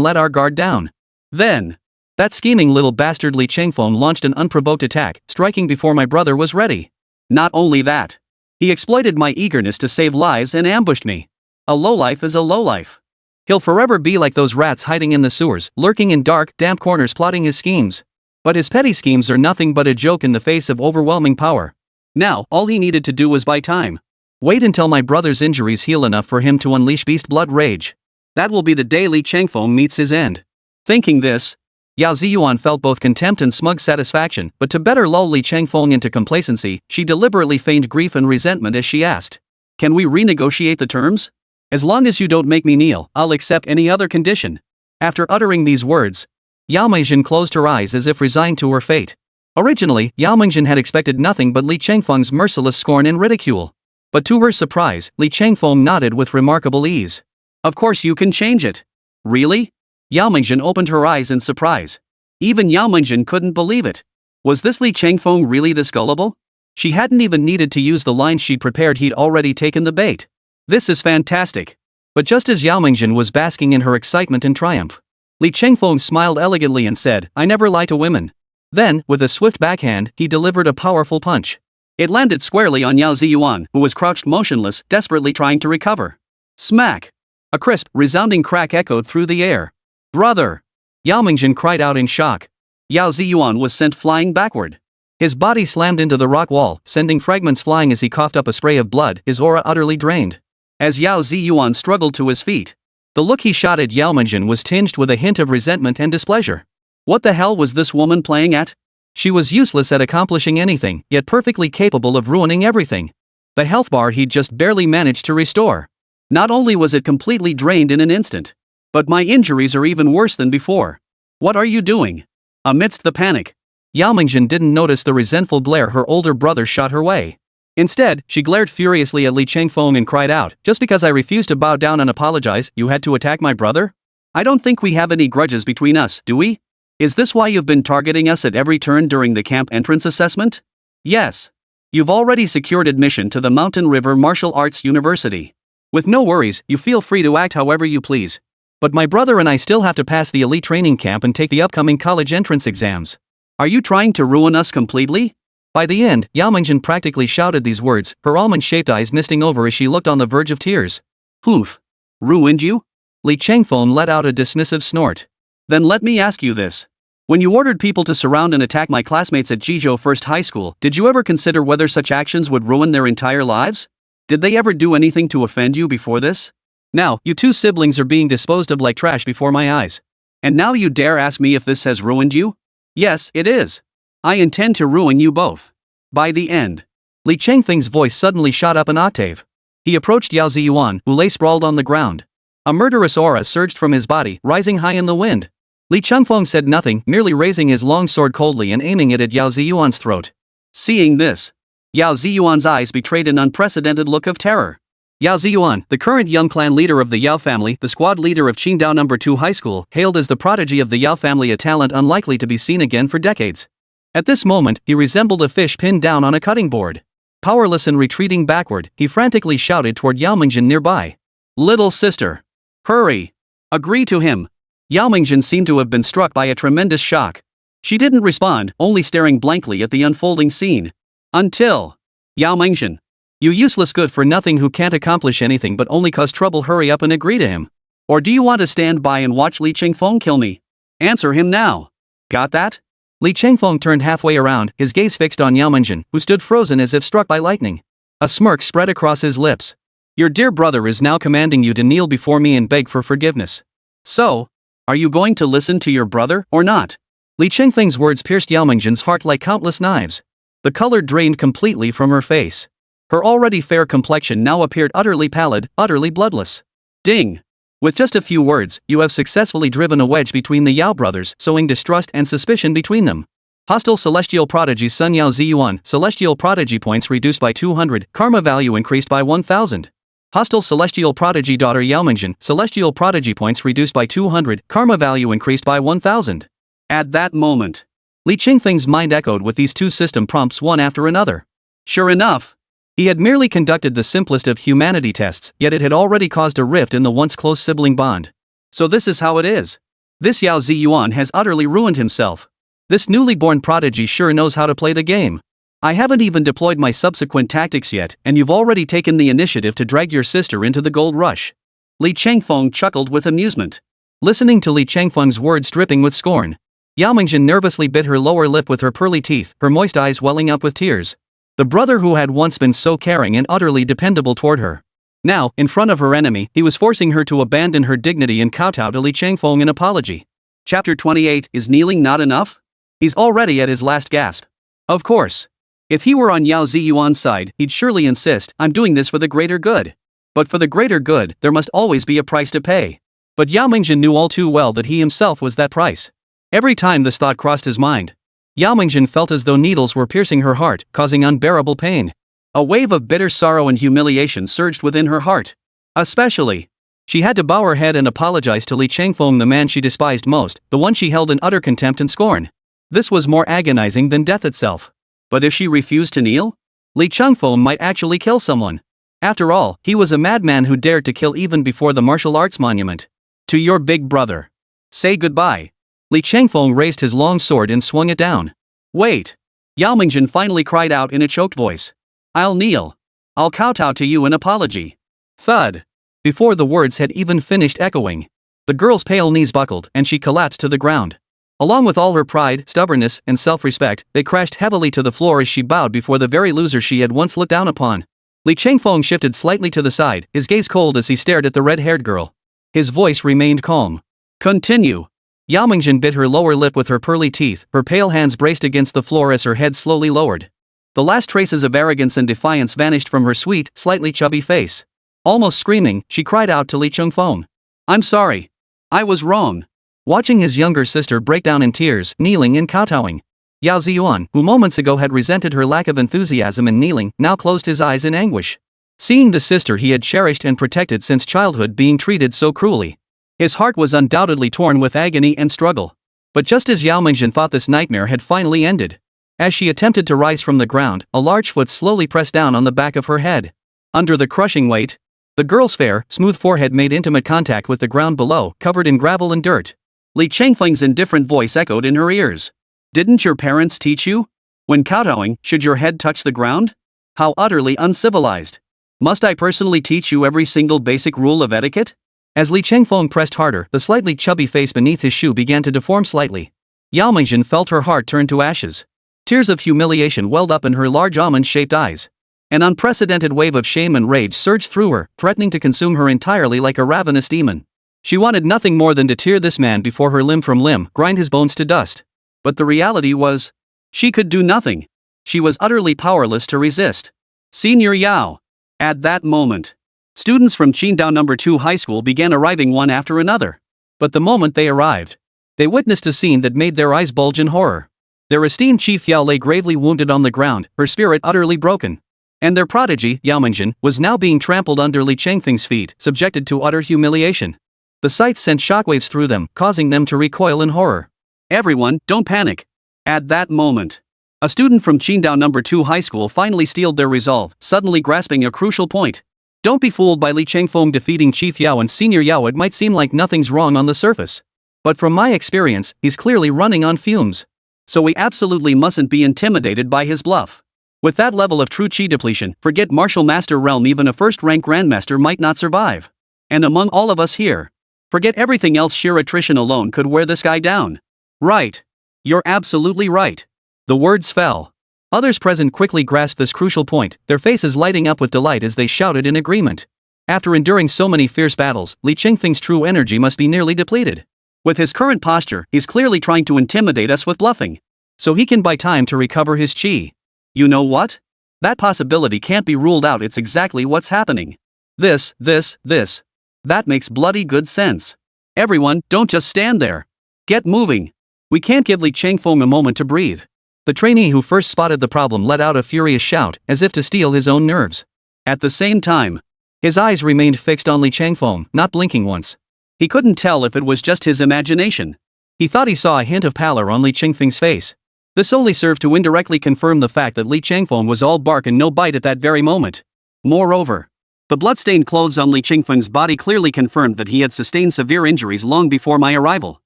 let our guard down. Then, that scheming little bastard Li Changfeng launched an unprovoked attack, striking before my brother was ready. Not only that, he exploited my eagerness to save lives and ambushed me. A lowlife is a lowlife. He'll forever be like those rats hiding in the sewers, lurking in dark, damp corners plotting his schemes. But his petty schemes are nothing but a joke in the face of overwhelming power. Now, all he needed to do was buy time. Wait until my brother's injuries heal enough for him to unleash beast blood rage. That will be the day Li Changfeng meets his end. Thinking this, Yao Ziyuan felt both contempt and smug satisfaction, but to better lull Li Changfeng into complacency, she deliberately feigned grief and resentment as she asked, "Can we renegotiate the terms? As long as you don't make me kneel, I'll accept any other condition." After uttering these words, Yao Mingzhen closed her eyes as if resigned to her fate. Originally, Yao Mingzhen had expected nothing but Li Changfeng's merciless scorn and ridicule. But to her surprise, Li Changfeng nodded with remarkable ease. "Of course you can change it." "Really?" Yao Mingzhen opened her eyes in surprise. Even Yao Mingzhen couldn't believe it. Was this Li Changfeng really this gullible? She hadn't even needed to use the lines she'd prepared, he'd already taken the bait. This is fantastic. But just as Yao Mingzhen was basking in her excitement and triumph, Li Changfeng smiled elegantly and said, "I never lie to women." Then, with a swift backhand, he delivered a powerful punch. It landed squarely on Yao Ziyuan, who was crouched motionless, desperately trying to recover. Smack! A crisp, resounding crack echoed through the air. "Brother!" Yao Mingzhen cried out in shock. Yao Ziyuan was sent flying backward. His body slammed into the rock wall, sending fragments flying as he coughed up a spray of blood, his aura utterly drained. As Yao Ziyuan struggled to his feet, the look he shot at Yao Mingzhen was tinged with a hint of resentment and displeasure. What the hell was this woman playing at? She was useless at accomplishing anything, yet perfectly capable of ruining everything. The health bar he'd just barely managed to restore. Not only was it completely drained in an instant, but my injuries are even worse than before. What are you doing? Amidst the panic, Yao Mingzhen didn't notice the resentful glare her older brother shot her way. Instead, she glared furiously at Li Changfeng and cried out, "Just because I refused to bow down and apologize, you had to attack my brother? I don't think we have any grudges between us, do we? Is this why you've been targeting us at every turn during the camp entrance assessment?" "Yes. You've already secured admission to the Mountain River Martial Arts University. With no worries, you feel free to act however you please. But my brother and I still have to pass the elite training camp and take the upcoming college entrance exams. Are you trying to ruin us completely?" By the end, Yao Mingzhen practically shouted these words, her almond-shaped eyes misting over as she looked on the verge of tears. "Humph. Ruined you?" Li Changfeng let out a dismissive snort. "Then let me ask you this. When you ordered people to surround and attack my classmates at Jizhou First High School, did you ever consider whether such actions would ruin their entire lives? Did they ever do anything to offend you before this? Now, you two siblings are being disposed of like trash before my eyes. And now you dare ask me if this has ruined you? Yes, it is. I intend to ruin you both. By the end." Li Changfeng's voice suddenly shot up an octave. He approached Yao Ziyuan, who lay sprawled on the ground. A murderous aura surged from his body, rising high in the wind. Li Changfeng said nothing, merely raising his long sword coldly and aiming it at Yao Ziyuan's throat. Seeing this, Yao Ziyuan's eyes betrayed an unprecedented look of terror. Yao Ziyuan, the current young clan leader of the Yao family, the squad leader of Qingdao No. 2 High School, hailed as the prodigy of the Yao family, a talent unlikely to be seen again for decades. At this moment, he resembled a fish pinned down on a cutting board. Powerless and retreating backward, he frantically shouted toward Yao Mingzhen nearby. "Little sister! Hurry! Agree to him!" Yao Mingzhen seemed to have been struck by a tremendous shock. She didn't respond, only staring blankly at the unfolding scene. Until... "Yao Mingzhen! You useless good-for-nothing who can't accomplish anything but only cause trouble, hurry up and agree to him. Or do you want to stand by and watch Li Changfeng kill me? Answer him now. Got that?" Li Changfeng turned halfway around, his gaze fixed on Yao Mingzhen, who stood frozen as if struck by lightning. A smirk spread across his lips. "Your dear brother is now commanding you to kneel before me and beg for forgiveness. So, are you going to listen to your brother, or not?" Li Changfeng's words pierced Yao Mingzhen's heart like countless knives. The color drained completely from her face. Her already fair complexion now appeared utterly pallid, utterly bloodless. Ding! With just a few words, you have successfully driven a wedge between the Yao brothers, sowing distrust and suspicion between them. Hostile Celestial Prodigy Son Yao Ziyuan, Celestial Prodigy points reduced by 200, Karma value increased by 1000. Hostile Celestial Prodigy Daughter Yao Mingzhen, Celestial Prodigy points reduced by 200, Karma value increased by 1000. At that moment, Li Changfeng's mind echoed with these two system prompts one after another. Sure enough, he had merely conducted the simplest of humanity tests, yet it had already caused a rift in the once close sibling bond. So this is how it is. This Yao Ziyuan has utterly ruined himself. This newly born prodigy sure knows how to play the game. I haven't even deployed my subsequent tactics yet, and you've already taken the initiative to drag your sister into the gold rush. Li Changfeng chuckled with amusement. Listening to Li Changfeng's words dripping with scorn, Yao Mingzhen nervously bit her lower lip with her pearly teeth, her moist eyes welling up with tears. The brother who had once been so caring and utterly dependable toward her. Now, in front of her enemy, he was forcing her to abandon her dignity and kowtow to Li Changfeng in apology. Chapter 28. Is kneeling not enough? He's already at his last gasp. Of course. If he were on Yao Ziyuan's side, he'd surely insist, I'm doing this for the greater good. But for the greater good, there must always be a price to pay. But Yao Mingjin knew all too well that he himself was that price. Every time this thought crossed his mind, Yao Mingjin felt as though needles were piercing her heart, causing unbearable pain. A wave of bitter sorrow and humiliation surged within her heart. Especially, she had to bow her head and apologize to Li Changfeng, the man she despised most, the one she held in utter contempt and scorn. This was more agonizing than death itself. But if she refused to kneel, Li Changfeng might actually kill someone. After all, he was a madman who dared to kill even before the martial arts monument. To your big brother. Say goodbye. Li Changfeng raised his long sword and swung it down. Wait. Yao Mingjin finally cried out in a choked voice. I'll kneel. I'll kowtow to you in apology. Thud. Before the words had even finished echoing, the girl's pale knees buckled and she collapsed to the ground. Along with all her pride, stubbornness, and self-respect, they crashed heavily to the floor as she bowed before the very loser she had once looked down upon. Li Changfeng shifted slightly to the side, his gaze cold as he stared at the red-haired girl. His voice remained calm. Continue. Yao Mingjin bit her lower lip with her pearly teeth, her pale hands braced against the floor as her head slowly lowered. The last traces of arrogance and defiance vanished from her sweet, slightly chubby face. Almost screaming, she cried out to Li Changfeng. I'm sorry. I was wrong. Watching his younger sister break down in tears, kneeling and kowtowing, Yao Ziyuan, who moments ago had resented her lack of enthusiasm in kneeling, now closed his eyes in anguish. Seeing the sister he had cherished and protected since childhood being treated so cruelly, his heart was undoubtedly torn with agony and struggle. But just as Yao Mingjin thought this nightmare had finally ended, as she attempted to rise from the ground, a large foot slowly pressed down on the back of her head. Under the crushing weight, the girl's fair, smooth forehead made intimate contact with the ground below, covered in gravel and dirt. Li Changfeng's indifferent voice echoed in her ears. Didn't your parents teach you? When kowtowing, should your head touch the ground? How utterly uncivilized. Must I personally teach you every single basic rule of etiquette? As Li Changfeng pressed harder, the slightly chubby face beneath his shoe began to deform slightly. Yao Mingjin felt her heart turn to ashes. Tears of humiliation welled up in her large almond-shaped eyes. An unprecedented wave of shame and rage surged through her, threatening to consume her entirely like a ravenous demon. She wanted nothing more than to tear this man before her limb from limb, grind his bones to dust. But the reality was, she could do nothing. She was utterly powerless to resist. Senior Yao. At that moment, students from Qingdao No. 2 High School began arriving one after another. But the moment they arrived, they witnessed a scene that made their eyes bulge in horror. Their esteemed Chief Yao lay gravely wounded on the ground, her spirit utterly broken. And their prodigy, Yao Mingjin, was now being trampled under Li Changfeng's feet, subjected to utter humiliation. The sight sent shockwaves through them, causing them to recoil in horror. Everyone, don't panic. At that moment, a student from Qingdao No. 2 High School finally steeled their resolve, suddenly grasping a crucial point. Don't be fooled by Li Changfeng defeating Chief Yao and Senior Yao. It might seem like nothing's wrong on the surface. But from my experience, he's clearly running on fumes. So we absolutely mustn't be intimidated by his bluff. With that level of true chi depletion, forget martial master realm, even a first-rank grandmaster might not survive. And among all of us here, forget everything else, sheer attrition alone could wear this guy down. Right. You're absolutely right. The words fell. Others present quickly grasped this crucial point, their faces lighting up with delight as they shouted in agreement. After enduring so many fierce battles, Li Changfeng's true energy must be nearly depleted. With his current posture, he's clearly trying to intimidate us with bluffing. So he can buy time to recover his chi. You know what? That possibility can't be ruled out. It's exactly what's happening. This. That makes bloody good sense. Everyone, don't just stand there. Get moving. We can't give Li Changfeng a moment to breathe. The trainee who first spotted the problem let out a furious shout, as if to steel his own nerves. At the same time, his eyes remained fixed on Li Changfeng, not blinking once. He couldn't tell if it was just his imagination. He thought he saw a hint of pallor on Li Changfeng's face. This only served to indirectly confirm the fact that Li Changfeng was all bark and no bite at that very moment. Moreover, the blood-stained clothes on Li Changfeng's body clearly confirmed that he had sustained severe injuries long before my arrival.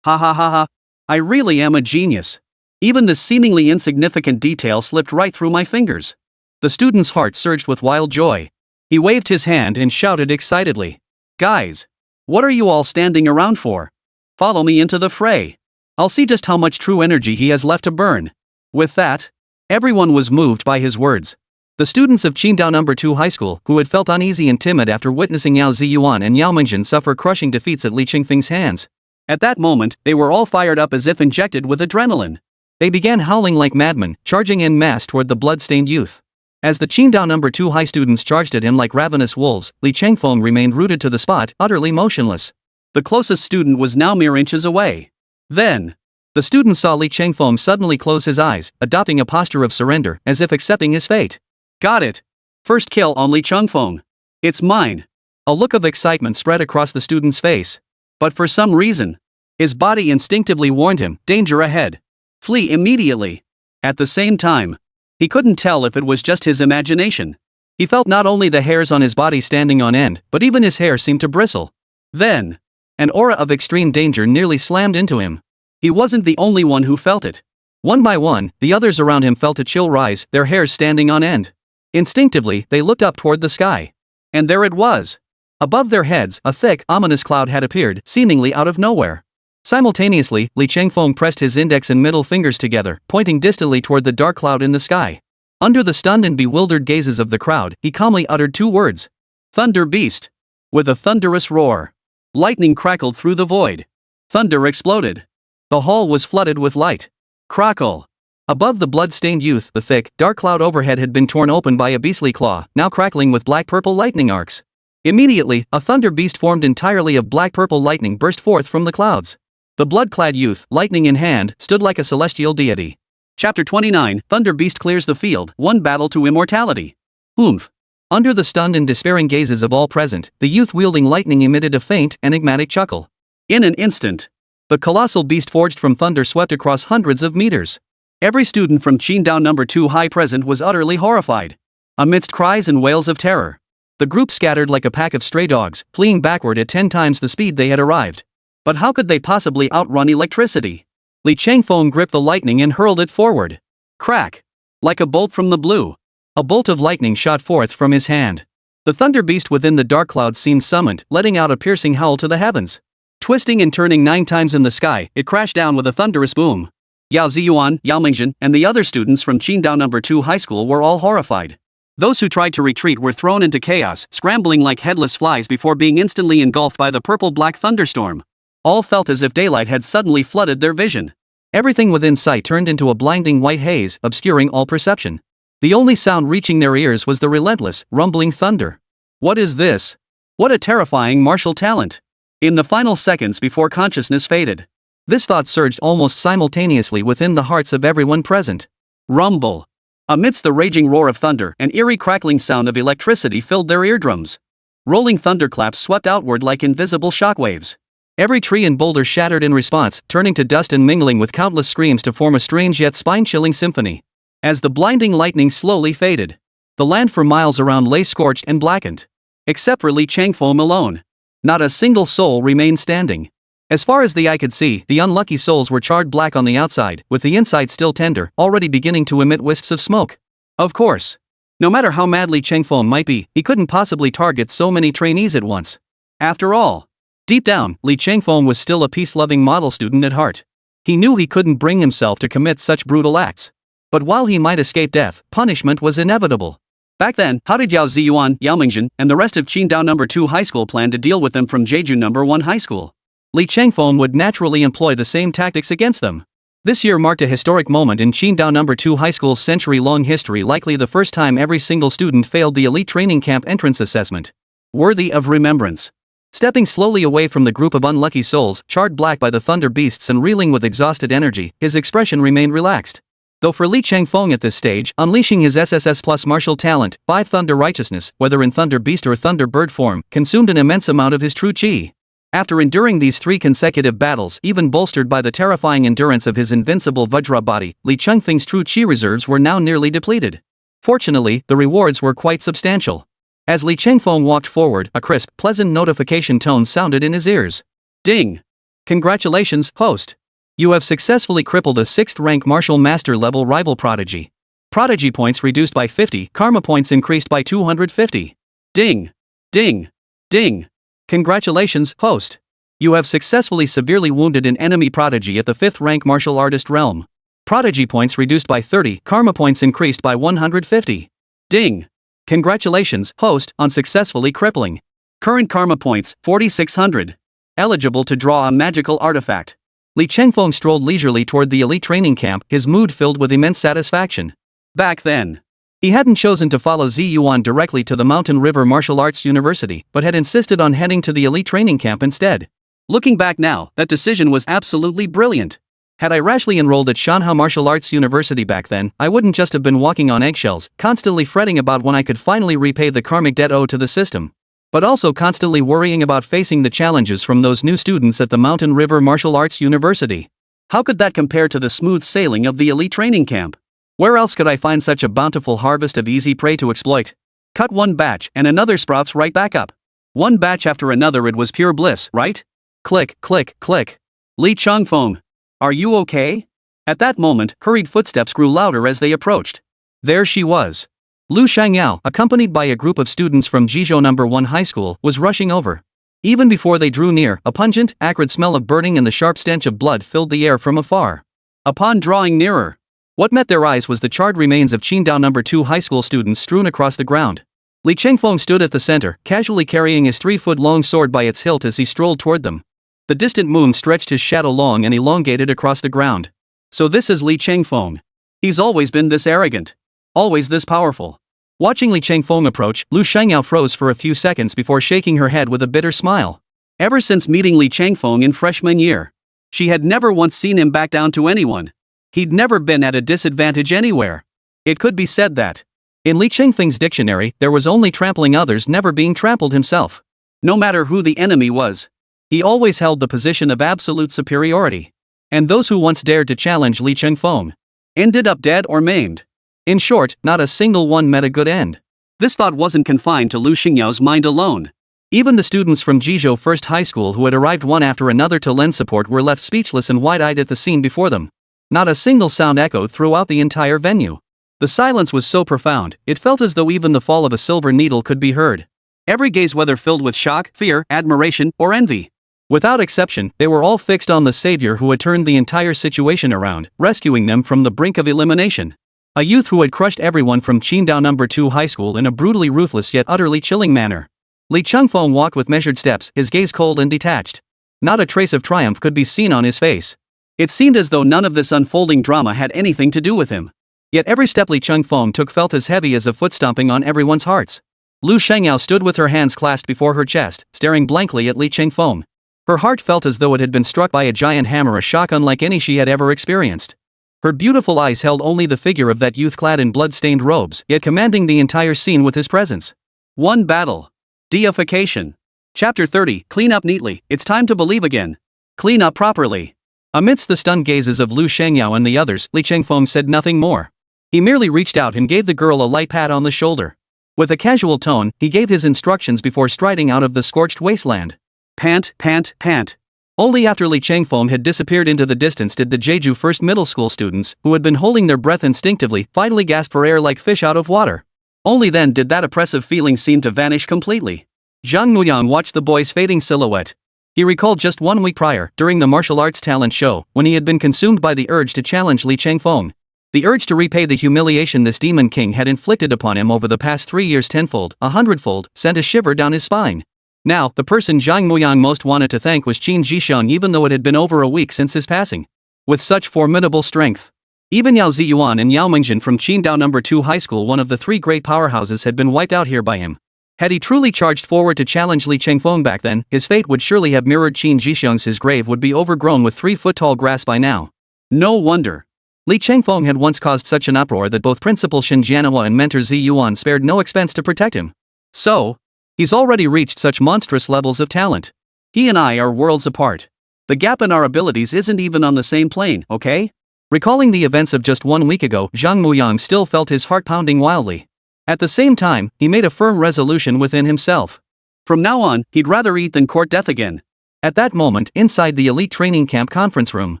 Ha ha ha ha. I really am a genius. Even this seemingly insignificant detail slipped right through my fingers. The student's heart surged with wild joy. He waved his hand and shouted excitedly. Guys! What are you all standing around for? Follow me into the fray. I'll see just how much true energy he has left to burn. With that, Everyone was moved by his words. The students of Qingdao No. 2 High School, who had felt uneasy and timid after witnessing Yao Ziyuan and Yao Mingjin suffer crushing defeats at Li Qingfeng's hands. At that moment, they were all fired up as if injected with adrenaline. They began howling like madmen, charging en masse toward the blood-stained youth. As the Qingdao No. 2 High students charged at him like ravenous wolves, Li Chengfeng remained rooted to the spot, utterly motionless. The closest student was now mere inches away. Then, the student saw Li Chengfeng suddenly close his eyes, adopting a posture of surrender, as if accepting his fate. Got it. First kill on Li Chengfeng. It's mine. A look of excitement spread across the student's face. But for some reason, his body instinctively warned him, danger ahead. Flee immediately. At the same time, he couldn't tell if it was just his imagination. He felt not only the hairs on his body standing on end, but even his hair seemed to bristle. Then, an aura of extreme danger nearly slammed into him. He wasn't the only one who felt it. One by one, the others around him felt a chill rise, their hairs standing on end. Instinctively, they looked up toward the sky. And there it was. Above their heads, a thick, ominous cloud had appeared, seemingly out of nowhere. Simultaneously, Li Chengfeng pressed his index and middle fingers together, pointing distantly toward the dark cloud in the sky. Under the stunned and bewildered gazes of the crowd, he calmly uttered two words. Thunder Beast. With a thunderous roar, lightning crackled through the void. Thunder exploded. The hall was flooded with light. Crackle. Above the blood-stained youth, the thick, dark cloud overhead had been torn open by a beastly claw, now crackling with black-purple lightning arcs. Immediately, a thunder beast formed entirely of black-purple lightning burst forth from the clouds. The blood-clad youth, lightning in hand, stood like a celestial deity. Chapter 29, Thunder Beast Clears the Field, One Battle to Immortality. Oomph. Under the stunned and despairing gazes of all present, the youth wielding lightning emitted a faint, enigmatic chuckle. In an instant, the colossal beast forged from thunder swept across hundreds of meters. Every student from Qingdao No. 2 High present was utterly horrified. Amidst cries and wails of terror, the group scattered like a pack of stray dogs, fleeing backward at 10 times the speed they had arrived. But how could they possibly outrun electricity? Li Chengfeng gripped the lightning and hurled it forward. Crack! Like a bolt from the blue, a bolt of lightning shot forth from his hand. The thunder beast within the dark clouds seemed summoned, letting out a piercing howl to the heavens. Twisting and turning 9 times in the sky, it crashed down with a thunderous boom. Yao Ziyuan, Yao Mingjin, and the other students from Qingdao No. 2 High School were all horrified. Those who tried to retreat were thrown into chaos, scrambling like headless flies before being instantly engulfed by the purple-black thunderstorm. All felt as if daylight had suddenly flooded their vision. Everything within sight turned into a blinding white haze, obscuring all perception. The only sound reaching their ears was the relentless, rumbling thunder. What is this? What a terrifying martial talent! In the final seconds before consciousness faded, this thought surged almost simultaneously within the hearts of everyone present. Rumble. Amidst the raging roar of thunder, an eerie crackling sound of electricity filled their eardrums. Rolling thunderclaps swept outward like invisible shockwaves. Every tree and boulder shattered in response, turning to dust and mingling with countless screams to form a strange yet spine-chilling symphony. As the blinding lightning slowly faded, the land for miles around lay scorched and blackened. Except for Li Chengfeng alone, not a single soul remained standing. As far as the eye could see, the unlucky souls were charred black on the outside, with the inside still tender, already beginning to emit wisps of smoke. Of course, no matter how mad Li Chengfeng might be, he couldn't possibly target so many trainees at once. After all, deep down, Li Chengfeng was still a peace-loving model student at heart. He knew he couldn't bring himself to commit such brutal acts. But while he might escape death, punishment was inevitable. Back then, how did Yao Ziyuan, Yao Mingjin, and the rest of Qingdao No. 2 High School plan to deal with them from Jeju No. 1 High School? Li Chengfeng would naturally employ the same tactics against them. This year marked a historic moment in Qingdao No. 2 High School's century-long history, likely the first time every single student failed the elite training camp entrance assessment. Worthy of remembrance. Stepping slowly away from the group of unlucky souls, charred black by the thunder beasts and reeling with exhausted energy, his expression remained relaxed. Though for Li Chengfeng at this stage, unleashing his SSS plus martial talent, 5 Thunder Righteousness, whether in Thunder Beast or Thunder Bird form, consumed an immense amount of his true chi. After enduring these 3 consecutive battles, even bolstered by the terrifying endurance of his invincible Vajra body, Li Chengfeng's true chi reserves were now nearly depleted. Fortunately, the rewards were quite substantial. As Li Chengfeng walked forward, a crisp, pleasant notification tone sounded in his ears. Ding! Congratulations, host! You have successfully crippled a 6th rank martial master level rival prodigy. Prodigy points reduced by 50, karma points increased by 250. Ding! Ding! Ding! Congratulations, host! You have successfully severely wounded an enemy prodigy at the 5th rank martial artist realm. Prodigy points reduced by 30, karma points increased by 150. Ding! Congratulations, host, on successfully crippling. Current karma points, 4,600. Eligible to draw a magical artifact. Li Chengfeng strolled leisurely toward the elite training camp, his mood filled with immense satisfaction. Back then, he hadn't chosen to follow Zi Yuan directly to the Mountain River Martial Arts University, but had insisted on heading to the elite training camp instead. Looking back now, that decision was absolutely brilliant. Had I rashly enrolled at Shanhe Martial Arts University back then, I wouldn't just have been walking on eggshells, constantly fretting about when I could finally repay the karmic debt owed to the system, but also constantly worrying about facing the challenges from those new students at the Mountain River Martial Arts University. How could that compare to the smooth sailing of the elite training camp? Where else could I find such a bountiful harvest of easy prey to exploit? Cut one batch and another sprouts right back up. One batch after another, it was pure bliss, right? Click, click, click. Li Chengfeng. Are you okay? At that moment, hurried footsteps grew louder as they approached. There she was. Lu Shangyao, accompanied by a group of students from Jizhou No. 1 High School, was rushing over. Even before they drew near, a pungent, acrid smell of burning and the sharp stench of blood filled the air from afar. Upon drawing nearer, what met their eyes was the charred remains of Qingdao No. 2 High School students strewn across the ground. Li Chengfeng stood at the center, casually carrying his 3-foot-long sword by its hilt as he strolled toward them. The distant moon stretched his shadow long and elongated across the ground. So this is Li Chengfeng. He's always been this arrogant. Always this powerful. Watching Li Chengfeng approach, Lu Shangyao froze for a few seconds before shaking her head with a bitter smile. Ever since meeting Li Chengfeng in freshman year, she had never once seen him back down to anyone. He'd never been at a disadvantage anywhere. It could be said that, in Li Chengfeng's dictionary, there was only trampling others, never being trampled himself. No matter who the enemy was, he always held the position of absolute superiority. And those who once dared to challenge Li Chengfeng ended up dead or maimed. In short, not a single one met a good end. This thought wasn't confined to Lu Xingyao's mind alone. Even the students from Jizhou First High School who had arrived one after another to lend support were left speechless and wide-eyed at the scene before them. Not a single sound echoed throughout the entire venue. The silence was so profound, it felt as though even the fall of a silver needle could be heard. Every gaze, whether filled with shock, fear, admiration, or envy, without exception, they were all fixed on the savior who had turned the entire situation around, rescuing them from the brink of elimination. A youth who had crushed everyone from Qingdao No. 2 High School in a brutally ruthless yet utterly chilling manner. Li Chengfeng walked with measured steps, his gaze cold and detached. Not a trace of triumph could be seen on his face. It seemed as though none of this unfolding drama had anything to do with him. Yet every step Li Chengfeng took felt as heavy as a foot stomping on everyone's hearts. Lu Shangyao stood with her hands clasped before her chest, staring blankly at Li Chengfeng. Her heart felt as though it had been struck by a giant hammer, a shock unlike any she had ever experienced. Her beautiful eyes held only the figure of that youth clad in blood-stained robes, yet commanding the entire scene with his presence. One battle. Deification. Chapter 30, Clean up neatly, it's time to believe again. Clean up properly. Amidst the stunned gazes of Lu Shangyao and the others, Li Chengfeng said nothing more. He merely reached out and gave the girl a light pat on the shoulder. With a casual tone, he gave his instructions before striding out of the scorched wasteland. Pant, pant, pant. Only after Li Chengfeng had disappeared into the distance did the Jeju First Middle School students, who had been holding their breath instinctively, finally gasp for air like fish out of water. Only then did that oppressive feeling seem to vanish completely. Zhang Muyang watched the boy's fading silhouette. He recalled just 1 week prior, during the martial arts talent show, when he had been consumed by the urge to challenge Li Chengfeng. The urge to repay the humiliation this demon king had inflicted upon him over the past 3 years tenfold, 100-fold, sent a shiver down his spine. Now, the person Zhang Muyang most wanted to thank was Qin Jisheng, even though it had been over a week since his passing. With such formidable strength, even Yao Ziyuan and Yao Mingjin from Qingdao No. 2 High School, one of the 3 great powerhouses, had been wiped out here by him. Had he truly charged forward to challenge Li Chengfeng back then, his fate would surely have mirrored Qin Jisheng's. His grave would be overgrown with 3-foot-tall grass by now. No wonder. Li Chengfeng had once caused such an uproar that both Principal Shen Jianhua and mentor Zi Yuan spared no expense to protect him. So, he's already reached such monstrous levels of talent. He and I are worlds apart. The gap in our abilities isn't even on the same plane, okay? Recalling the events of just 1 week ago, Zhang Muyang still felt his heart pounding wildly. At the same time, he made a firm resolution within himself. From now on, he'd rather eat than court death again. At that moment, inside the elite training camp conference room.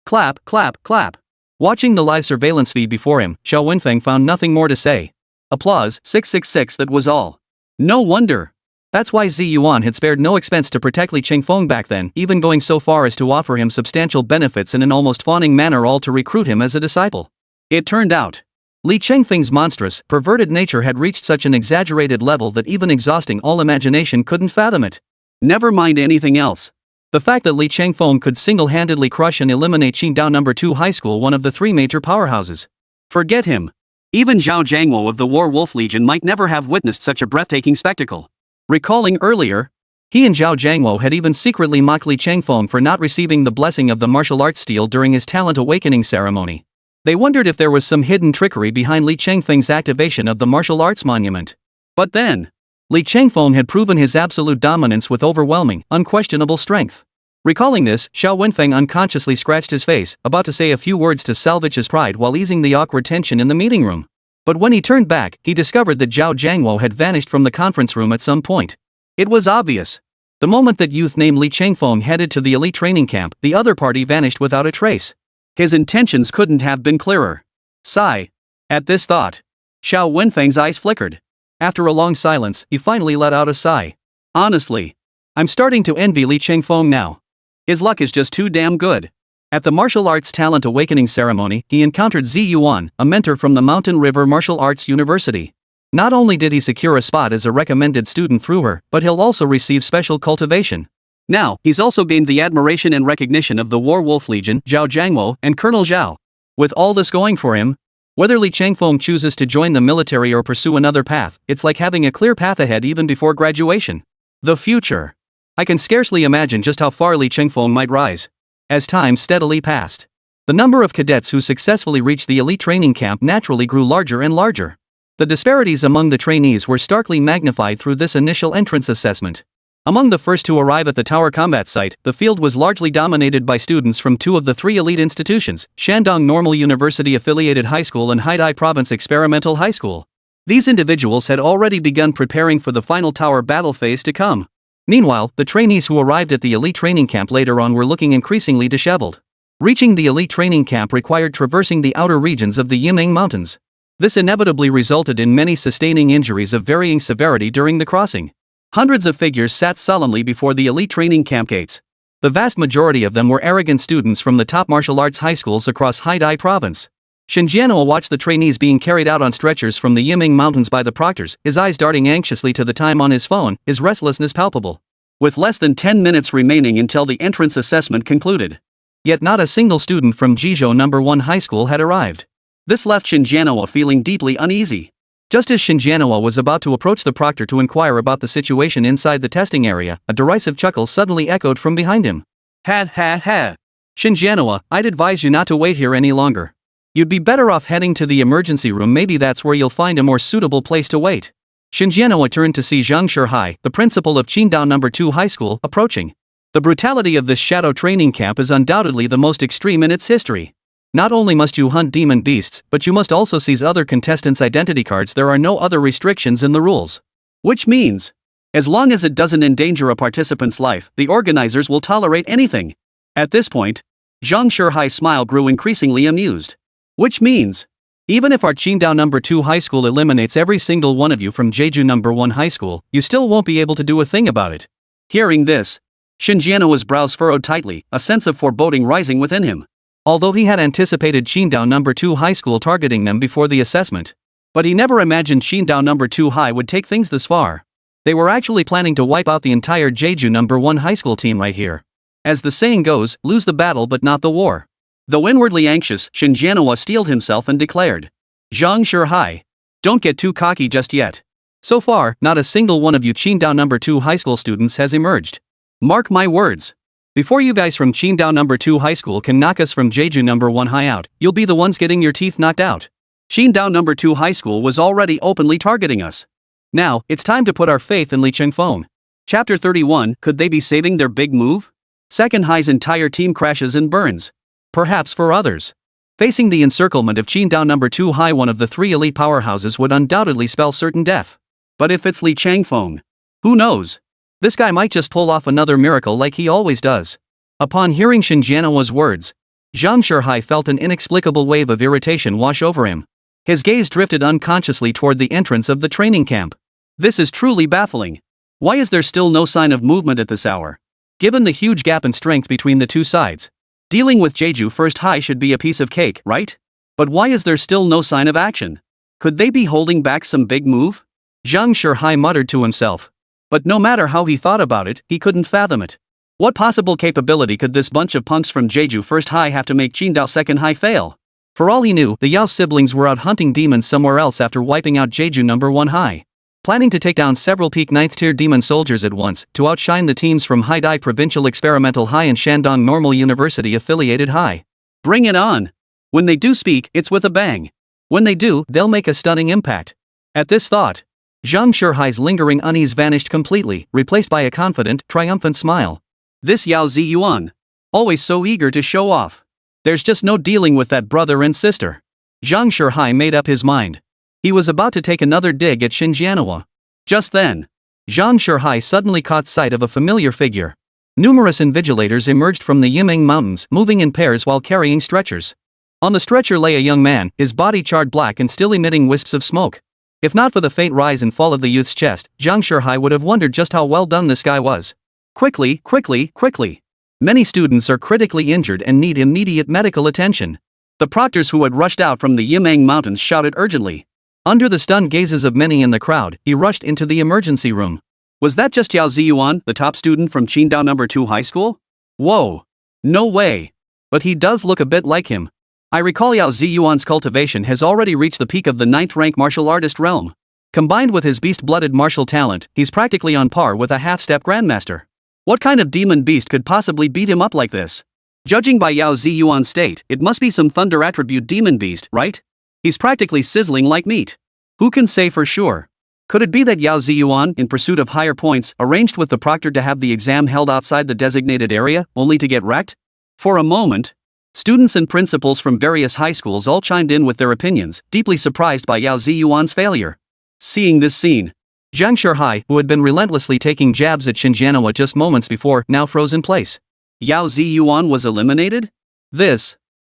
Clap, clap, clap. Watching the live surveillance feed before him, Xiao Wenfeng found nothing more to say. Applause, 666, that was all. No wonder. That's why Zi Yuan had spared no expense to protect Li Chengfeng back then, even going so far as to offer him substantial benefits in an almost fawning manner, all to recruit him as a disciple. It turned out, Li Chengfeng's monstrous, perverted nature had reached such an exaggerated level that even exhausting all imagination couldn't fathom it. Never mind anything else. The fact that Li Chengfeng could single-handedly crush and eliminate Qingdao No. 2 High School, one of the three major powerhouses. Forget him. Even Zhao Jiangwo of the War Wolf Legion might never have witnessed such a breathtaking spectacle. Recalling earlier, he and Zhao Jiangwo had even secretly mocked Li Chengfeng for not receiving the blessing of the martial arts stele during his talent awakening ceremony. They wondered if there was some hidden trickery behind Li Chengfeng's activation of the martial arts monument. But then, Li Chengfeng had proven his absolute dominance with overwhelming, unquestionable strength. Recalling this, Xiao Wenfeng unconsciously scratched his face, about to say a few words to salvage his pride while easing the awkward tension in the meeting room. But when he turned back, he discovered that Zhao Jiangwo had vanished from the conference room at some point. It was obvious. The moment that youth named Li Chengfeng headed to the elite training camp, the other party vanished without a trace. His intentions couldn't have been clearer. Sigh. At this thought, Xiao Wenfeng's eyes flickered. After a long silence, he finally let out a sigh. Honestly, I'm starting to envy Li Chengfeng now. His luck is just too damn good. At the martial arts talent awakening ceremony, he encountered Zi Yuan, a mentor from the Mountain River Martial Arts University. Not only did he secure a spot as a recommended student through her, but he'll also receive special cultivation. Now, he's also gained the admiration and recognition of the War Wolf Legion, Zhao Jiangwo, and Colonel Zhao. With all this going for him, whether Li Chengfeng chooses to join the military or pursue another path, it's like having a clear path ahead even before graduation. The future. I can scarcely imagine just how far Li Chengfeng might rise. As time steadily passed, the number of cadets who successfully reached the elite training camp naturally grew larger and larger. The disparities among the trainees were starkly magnified through this initial entrance assessment. Among the first to arrive at the tower combat site, the field was largely dominated by students from two of the three elite institutions, Shandong Normal University Affiliated High School and Haidai Province Experimental High School. These individuals had already begun preparing for the final tower battle phase to come. Meanwhile, the trainees who arrived at the elite training camp later on were looking increasingly disheveled. Reaching the elite training camp required traversing the outer regions of the Yiming Mountains. This inevitably resulted in many sustaining injuries of varying severity during the crossing. Hundreds of figures sat sullenly before the elite training camp gates. The vast majority of them were arrogant students from the top martial arts high schools across Haidai province. Shinjianua watched the trainees being carried out on stretchers from the Yiming Mountains by the proctors, his eyes darting anxiously to the time on his phone, his restlessness palpable. With less than 10 minutes remaining until the entrance assessment concluded. Yet not a single student from Jizhou No. 1 High School had arrived. This left Shinjianua feeling deeply uneasy. Just as Shinjianua was about to approach the proctor to inquire about the situation inside the testing area, a derisive chuckle suddenly echoed from behind him. Ha ha ha. Shinjianua, I'd advise you not to wait here any longer. You'd be better off heading to the emergency room, maybe that's where you'll find a more suitable place to wait. Shinjianua turned to see Zhang Shihai, the principal of Qingdao No. 2 High School, approaching. The brutality of this shadow training camp is undoubtedly the most extreme in its history. Not only must you hunt demon beasts, but you must also seize other contestants' identity cards. There are no other restrictions in the rules. Which means, as long as it doesn't endanger a participant's life, the organizers will tolerate anything. At this point, Zhang Shihai's smile grew increasingly amused. Which means, even if our Qingdao No. 2 High School eliminates every single one of you from Jeju No. 1 High School, you still won't be able to do a thing about it. Hearing this, Shinjianua's brows furrowed tightly, a sense of foreboding rising within him. Although he had anticipated Qingdao No. 2 High School targeting them before the assessment. But he never imagined Qingdao No. 2 High would take things this far. They were actually planning to wipe out the entire Jeju No. 1 High School team right here. As the saying goes, lose the battle but not the war. Though inwardly anxious, Shinjianua steeled himself and declared, Zhang Shihai, don't get too cocky just yet. So far, not a single one of you Qingdao No. 2 High School students has emerged. Mark my words. Before you guys from Qingdao No. 2 High School can knock us from Jeju No. 1 High out, you'll be the ones getting your teeth knocked out. Qingdao No. 2 High School was already openly targeting us. Now, it's time to put our faith in Li Chengfeng. Chapter 31, could they be saving their big move? Second High's entire team crashes and burns. Perhaps for others, facing the encirclement of Qingdao No. 2 High, one of the three elite powerhouses, would undoubtedly spell certain death. But if it's Li Chengfeng, who knows? This guy might just pull off another miracle like he always does. Upon hearing Shinjianua's words, Zhang Shihai felt an inexplicable wave of irritation wash over him. His gaze drifted unconsciously toward the entrance of the training camp. This is truly baffling. Why is there still no sign of movement at this hour? Given the huge gap in strength between the two sides, dealing with Jeju First High should be a piece of cake, right? But why is there still no sign of action? Could they be holding back some big move? Zhang Shuhai muttered to himself. But no matter how he thought about it, he couldn't fathom it. What possible capability could this bunch of punks from Jeju First High have to make Qingdao Second High fail? For all he knew, the Yao siblings were out hunting demons somewhere else after wiping out Jeju Number 1 High. Planning to take down several peak 9th tier demon soldiers at once to outshine the teams from Haidai Provincial Experimental High and Shandong Normal University Affiliated High. Bring it on! When they do speak, it's with a bang. When they do, they'll make a stunning impact. At this thought, Zhang Shuhai's lingering unease vanished completely, replaced by a confident, triumphant smile. This Yao Ziyuan. Always so eager to show off. There's just no dealing with that brother and sister. Zhang Shuhai made up his mind. He was about to take another dig at Xinjianhua. Just then, Zhang Shuhai suddenly caught sight of a familiar figure. Numerous invigilators emerged from the Yimeng Mountains, moving in pairs while carrying stretchers. On the stretcher lay a young man, his body charred black and still emitting wisps of smoke. If not for the faint rise and fall of the youth's chest, Zhang Shuhai would have wondered just how well done this guy was. Quickly, quickly, quickly. Many students are critically injured and need immediate medical attention. The proctors who had rushed out from the Yimeng Mountains shouted urgently. Under the stunned gazes of many in the crowd, he rushed into the emergency room. Was that just Yao Ziyuan, the top student from Qingdao Number 2 High School? Whoa! No way! But he does look a bit like him. I recall Yao Ziyuan's cultivation has already reached the peak of the 9th rank martial artist realm. Combined with his beast-blooded martial talent, he's practically on par with a half-step grandmaster. What kind of demon beast could possibly beat him up like this? Judging by Yao Ziyuan's state, it must be some thunder attribute demon beast, right? He's practically sizzling like meat. Who can say for sure? Could it be that Yao Ziyuan, in pursuit of higher points, arranged with the proctor to have the exam held outside the designated area, only to get wrecked? For a moment, students and principals from various high schools all chimed in with their opinions, deeply surprised by Yao Ziyuan's failure. Seeing this scene, Zhang Shuhai, who had been relentlessly taking jabs at Xinjianhua just moments before, now froze in place. Yao Ziyuan was eliminated?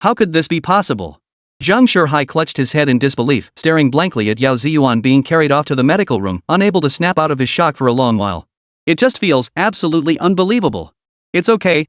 How could this be possible? Zhang Shuhai clutched his head in disbelief, staring blankly at Yao Ziyuan being carried off to the medical room, unable to snap out of his shock for a long while. It just feels absolutely unbelievable. It's okay.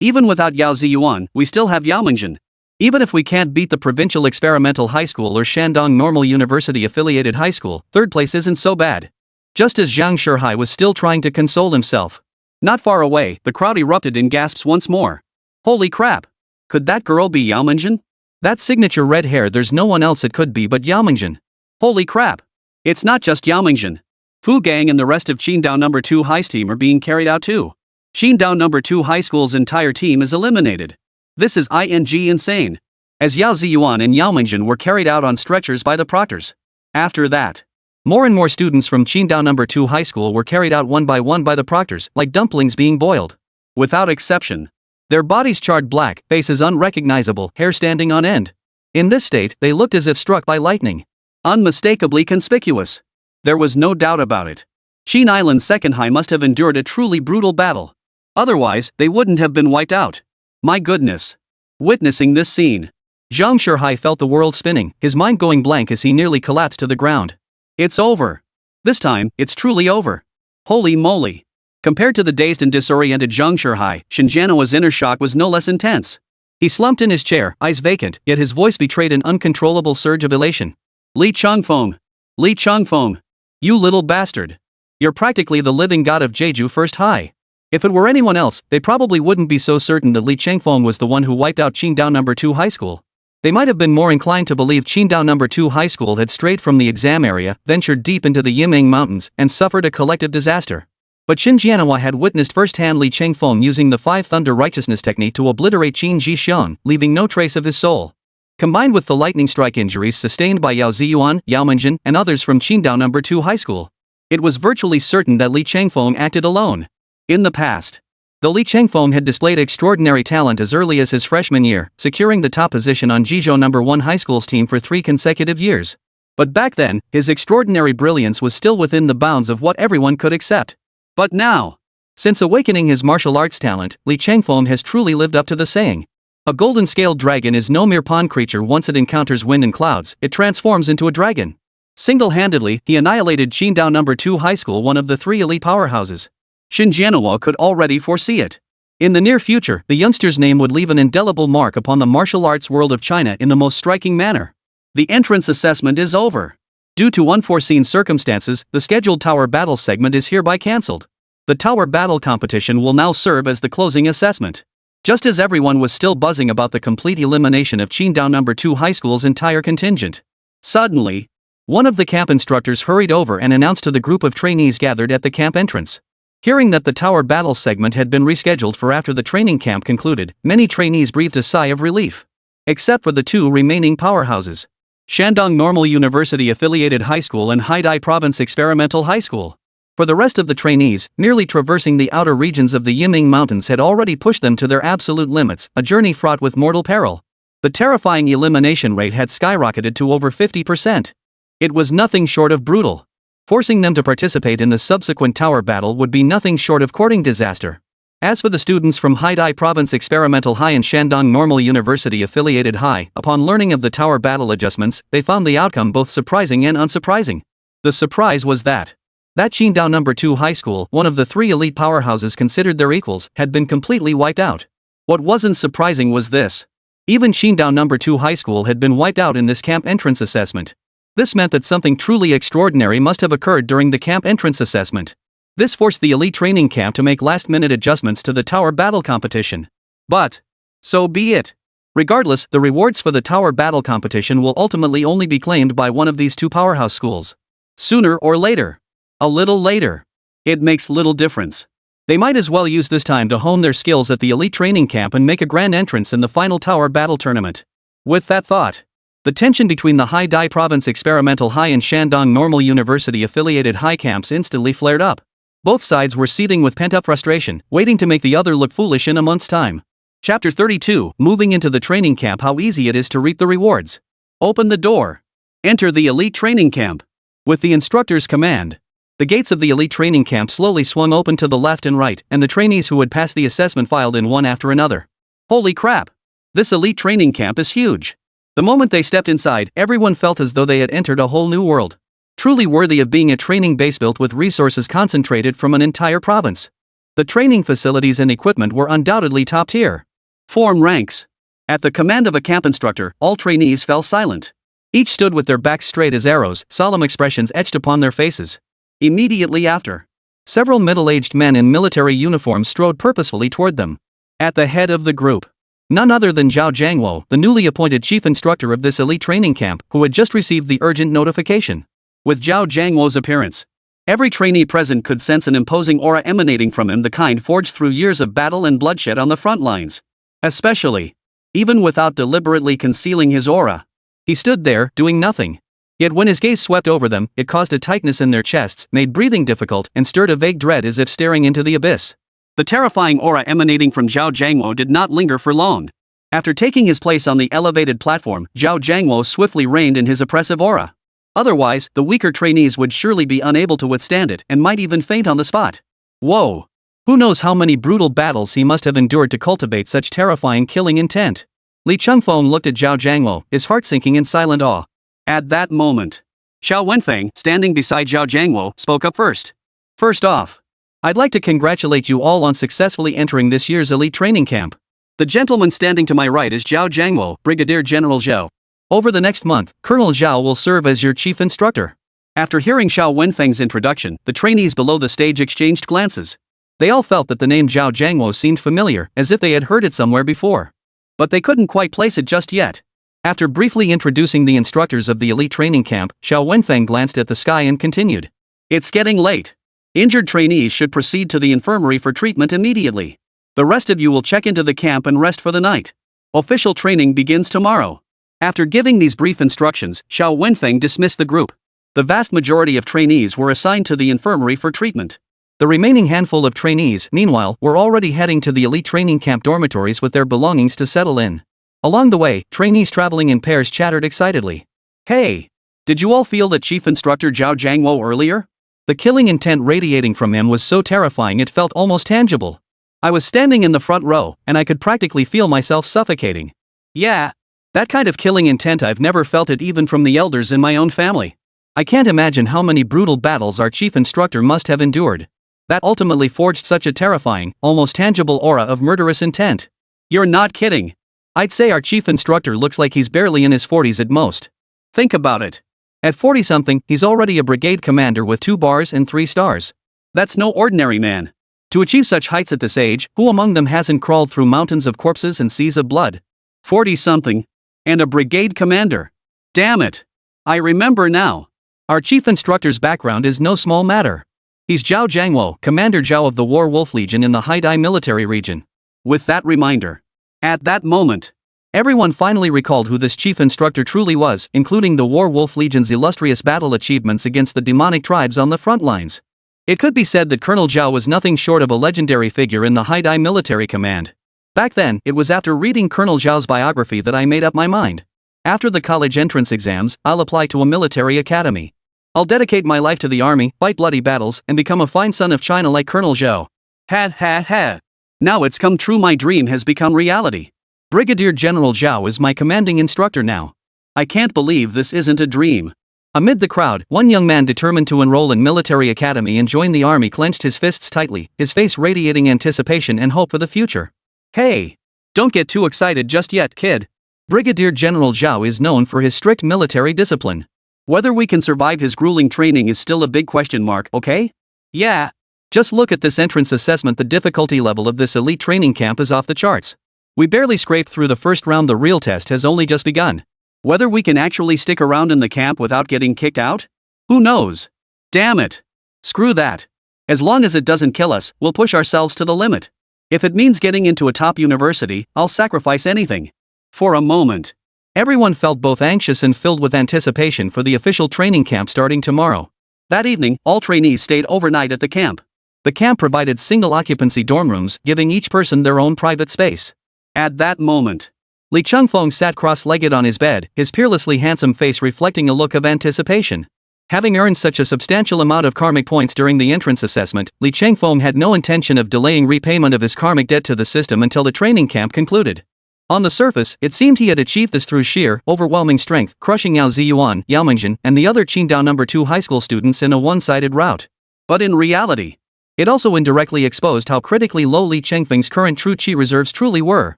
Even without Yao Ziyuan, we still have Yao Mingjin. Even if we can't beat the Provincial Experimental High School or Shandong Normal University Affiliated High School, third place isn't so bad. Just as Zhang Shuhai was still trying to console himself. Not far away, the crowd erupted in gasps once more. Holy crap! Could that girl be Yao Mingjin? That signature red hair, there's no one else it could be but Yao Mingjin. Holy crap! It's not just Yao Mingjin. Fu Gang and the rest of Qingdao Number 2 High's team are being carried out too. Qingdao Number 2 High School's entire team is eliminated. This is insane. As Yao Ziyuan and Yao Mingjin were carried out on stretchers by the proctors. After that, more and more students from Qingdao Number 2 High School were carried out one by the proctors, like dumplings being boiled. Without exception. Their bodies charred black, faces unrecognizable, hair standing on end. In this state, they looked as if struck by lightning. Unmistakably conspicuous. There was no doubt about it. Qin Island's Second High must have endured a truly brutal battle. Otherwise, they wouldn't have been wiped out. My goodness. Witnessing this scene, Zhang Shuhai felt the world spinning, his mind going blank as he nearly collapsed to the ground. It's over. This time, it's truly over. Holy moly. Compared to the dazed and disoriented Zhang Shuhai, Xinjianhua's inner shock was no less intense. He slumped in his chair, eyes vacant, yet his voice betrayed an uncontrollable surge of elation. Li Changfeng! Li Changfeng! You little bastard! You're practically the living god of Jeju First High. If it were anyone else, they probably wouldn't be so certain that Li Changfeng was the one who wiped out Qingdao Number 2 High School. They might have been more inclined to believe Qingdao Number 2 High School had strayed from the exam area, ventured deep into the Yimeng Mountains, and suffered a collective disaster. But Xinjianhua had witnessed firsthand Li Changfeng using the Five Thunder Righteousness technique to obliterate Qin Jixian, leaving no trace of his soul. Combined with the lightning strike injuries sustained by Yao Ziyuan, Yao Mingjin, and others from Qingdao Number 2 High School, it was virtually certain that Li Changfeng acted alone. In the past, though Li Changfeng had displayed extraordinary talent as early as his freshman year, securing the top position on Jizhou Number 1 High School's team for 3 consecutive years. But back then, his extraordinary brilliance was still within the bounds of what everyone could accept. But now, since awakening his martial arts talent, Li Changfeng has truly lived up to the saying. A golden-scaled dragon is no mere pond creature. Once it encounters wind and clouds, it transforms into a dragon. Single-handedly, he annihilated Qingdao No. 2 High School, one of the three elite powerhouses. Xinjianhua could already foresee it. In the near future, the youngster's name would leave an indelible mark upon the martial arts world of China in the most striking manner. The entrance assessment is over. Due to unforeseen circumstances, the scheduled tower battle segment is hereby cancelled. The tower battle competition will now serve as the closing assessment. Just as everyone was still buzzing about the complete elimination of Qingdao No. 2 High School's entire contingent, suddenly, one of the camp instructors hurried over and announced to the group of trainees gathered at the camp entrance. Hearing that the tower battle segment had been rescheduled for after the training camp concluded, many trainees breathed a sigh of relief. Except for the two remaining powerhouses: Shandong Normal University Affiliated High School and Haidai Province Experimental High School. For the rest of the trainees, merely traversing the outer regions of the Yiming Mountains had already pushed them to their absolute limits, a journey fraught with mortal peril. The terrifying elimination rate had skyrocketed to over 50%. It was nothing short of brutal. Forcing them to participate in the subsequent tower battle would be nothing short of courting disaster. As for the students from Haidai Province Experimental High and Shandong Normal University Affiliated High, upon learning of the tower battle adjustments, they found the outcome both surprising and unsurprising. The surprise was that Qingdao No. 2 High School, one of the three elite powerhouses considered their equals, had been completely wiped out. What wasn't surprising was this: even Qingdao No. 2 High School had been wiped out in this camp entrance assessment. This meant that something truly extraordinary must have occurred during the camp entrance assessment. This forced the elite training camp to make last-minute adjustments to the tower battle competition. But so be it. Regardless, the rewards for the tower battle competition will ultimately only be claimed by one of these two powerhouse schools. Sooner or later. A little later. It makes little difference. They might as well use this time to hone their skills at the elite training camp and make a grand entrance in the final tower battle tournament. With that thought, the tension between the Haidai Province Experimental High and Shandong Normal University Affiliated High camps instantly flared up. Both sides were seething with pent-up frustration, waiting to make the other look foolish in a month's time. Chapter 32, Moving into the Training Camp: How Easy It Is to Reap the Rewards. Open the door. Enter the elite training camp. With the instructor's command, the gates of the elite training camp slowly swung open to the left and right, and the trainees who had passed the assessment filed in one after another. Holy crap! This elite training camp is huge. The moment they stepped inside, everyone felt as though they had entered a whole new world. Truly worthy of being a training base built with resources concentrated from an entire province. The training facilities and equipment were undoubtedly top tier. Form ranks. At the command of a camp instructor, all trainees fell silent. Each stood with their backs straight as arrows, solemn expressions etched upon their faces. Immediately after, several middle-aged men in military uniforms strode purposefully toward them. At the head of the group, none other than Zhao Jiangwo, the newly appointed chief instructor of this elite training camp, who had just received the urgent notification. With Zhao Jiangwo's appearance, every trainee present could sense an imposing aura emanating from him, the kind forged through years of battle and bloodshed on the front lines. Especially, even without deliberately concealing his aura, he stood there, doing nothing. Yet when his gaze swept over them, it caused a tightness in their chests, made breathing difficult, and stirred a vague dread as if staring into the abyss. The terrifying aura emanating from Zhao Jiangwo did not linger for long. After taking his place on the elevated platform, Zhao Jiangwo swiftly reined in his oppressive aura. Otherwise, the weaker trainees would surely be unable to withstand it and might even faint on the spot. Whoa! Who knows how many brutal battles he must have endured to cultivate such terrifying killing intent. Li Chengfeng looked at Zhao Jiangwo, his heart sinking in silent awe. At that moment, Xiao Wenfeng, standing beside Zhao Jiangwo, spoke up first. First off, I'd like to congratulate you all on successfully entering this year's elite training camp. The gentleman standing to my right is Zhao Jiangwo, Brigadier General Zhao. Over the next month, Colonel Zhao will serve as your chief instructor. After hearing Xiao Wenfeng's introduction, the trainees below the stage exchanged glances. They all felt that the name Zhao Jiangwo seemed familiar, as if they had heard it somewhere before. But they couldn't quite place it just yet. After briefly introducing the instructors of the elite training camp, Xiao Wenfeng glanced at the sky and continued. It's getting late. Injured trainees should proceed to the infirmary for treatment immediately. The rest of you will check into the camp and rest for the night. Official training begins tomorrow. After giving these brief instructions, Xiao Wenfeng dismissed the group. The vast majority of trainees were assigned to the infirmary for treatment. The remaining handful of trainees, meanwhile, were already heading to the elite training camp dormitories with their belongings to settle in. Along the way, trainees traveling in pairs chattered excitedly. Hey! Did you all feel that Chief Instructor Zhao Jiangwo earlier? The killing intent radiating from him was so terrifying it felt almost tangible. I was standing in the front row, and I could practically feel myself suffocating. Yeah. That kind of killing intent, I've never felt it even from the elders in my own family. I can't imagine how many brutal battles our chief instructor must have endured. That ultimately forged such a terrifying, almost tangible aura of murderous intent. You're not kidding. I'd say our chief instructor looks like he's barely in his 40s at most. Think about it. At 40-something, he's already a brigade commander with 2 bars and 3 stars. That's no ordinary man. To achieve such heights at this age, who among them hasn't crawled through mountains of corpses and seas of blood? 40-something. And a brigade commander. Damn it. I remember now. Our chief instructor's background is no small matter. He's Zhao Jiangwo, Commander Zhao of the War Wolf Legion in the Haidai military region. With that reminder, at that moment, everyone finally recalled who this chief instructor truly was, including the War Wolf Legion's illustrious battle achievements against the demonic tribes on the front lines. It could be said that Colonel Zhao was nothing short of a legendary figure in the Haidai military command. Back then, it was after reading Colonel Zhao's biography that I made up my mind. After the college entrance exams, I'll apply to a military academy. I'll dedicate my life to the army, fight bloody battles, and become a fine son of China like Colonel Zhao. Ha ha ha. Now it's come true, my dream has become reality. Brigadier General Zhao is my commanding instructor now. I can't believe this isn't a dream. Amid the crowd, one young man determined to enroll in military academy and join the army clenched his fists tightly, his face radiating anticipation and hope for the future. Hey! Don't get too excited just yet, kid. Brigadier General Zhao is known for his strict military discipline. Whether we can survive his grueling training is still a big question mark, okay? Yeah. Just look at this entrance assessment. The difficulty level of this elite training camp is off the charts. We barely scraped through the first round. The real test has only just begun. Whether we can actually stick around in the camp without getting kicked out? Who knows? Damn it. Screw that. As long as it doesn't kill us, we'll push ourselves to the limit. If it means getting into a top university, I'll sacrifice anything. For a moment, everyone felt both anxious and filled with anticipation for the official training camp starting tomorrow. That evening, all trainees stayed overnight at the camp. The camp provided single-occupancy dorm rooms, giving each person their own private space. At that moment, Li Chengfeng sat cross-legged on his bed, his peerlessly handsome face reflecting a look of anticipation. Having earned such a substantial amount of karmic points during the entrance assessment, Li Chengfeng had no intention of delaying repayment of his karmic debt to the system until the training camp concluded. On the surface, it seemed he had achieved this through sheer, overwhelming strength, crushing Yao Ziyuan, Yao Mingzhen, and the other Qingdao No. 2 high school students in a one-sided rout. But in reality, it also indirectly exposed how critically low Li Chengfeng's current true qi reserves truly were.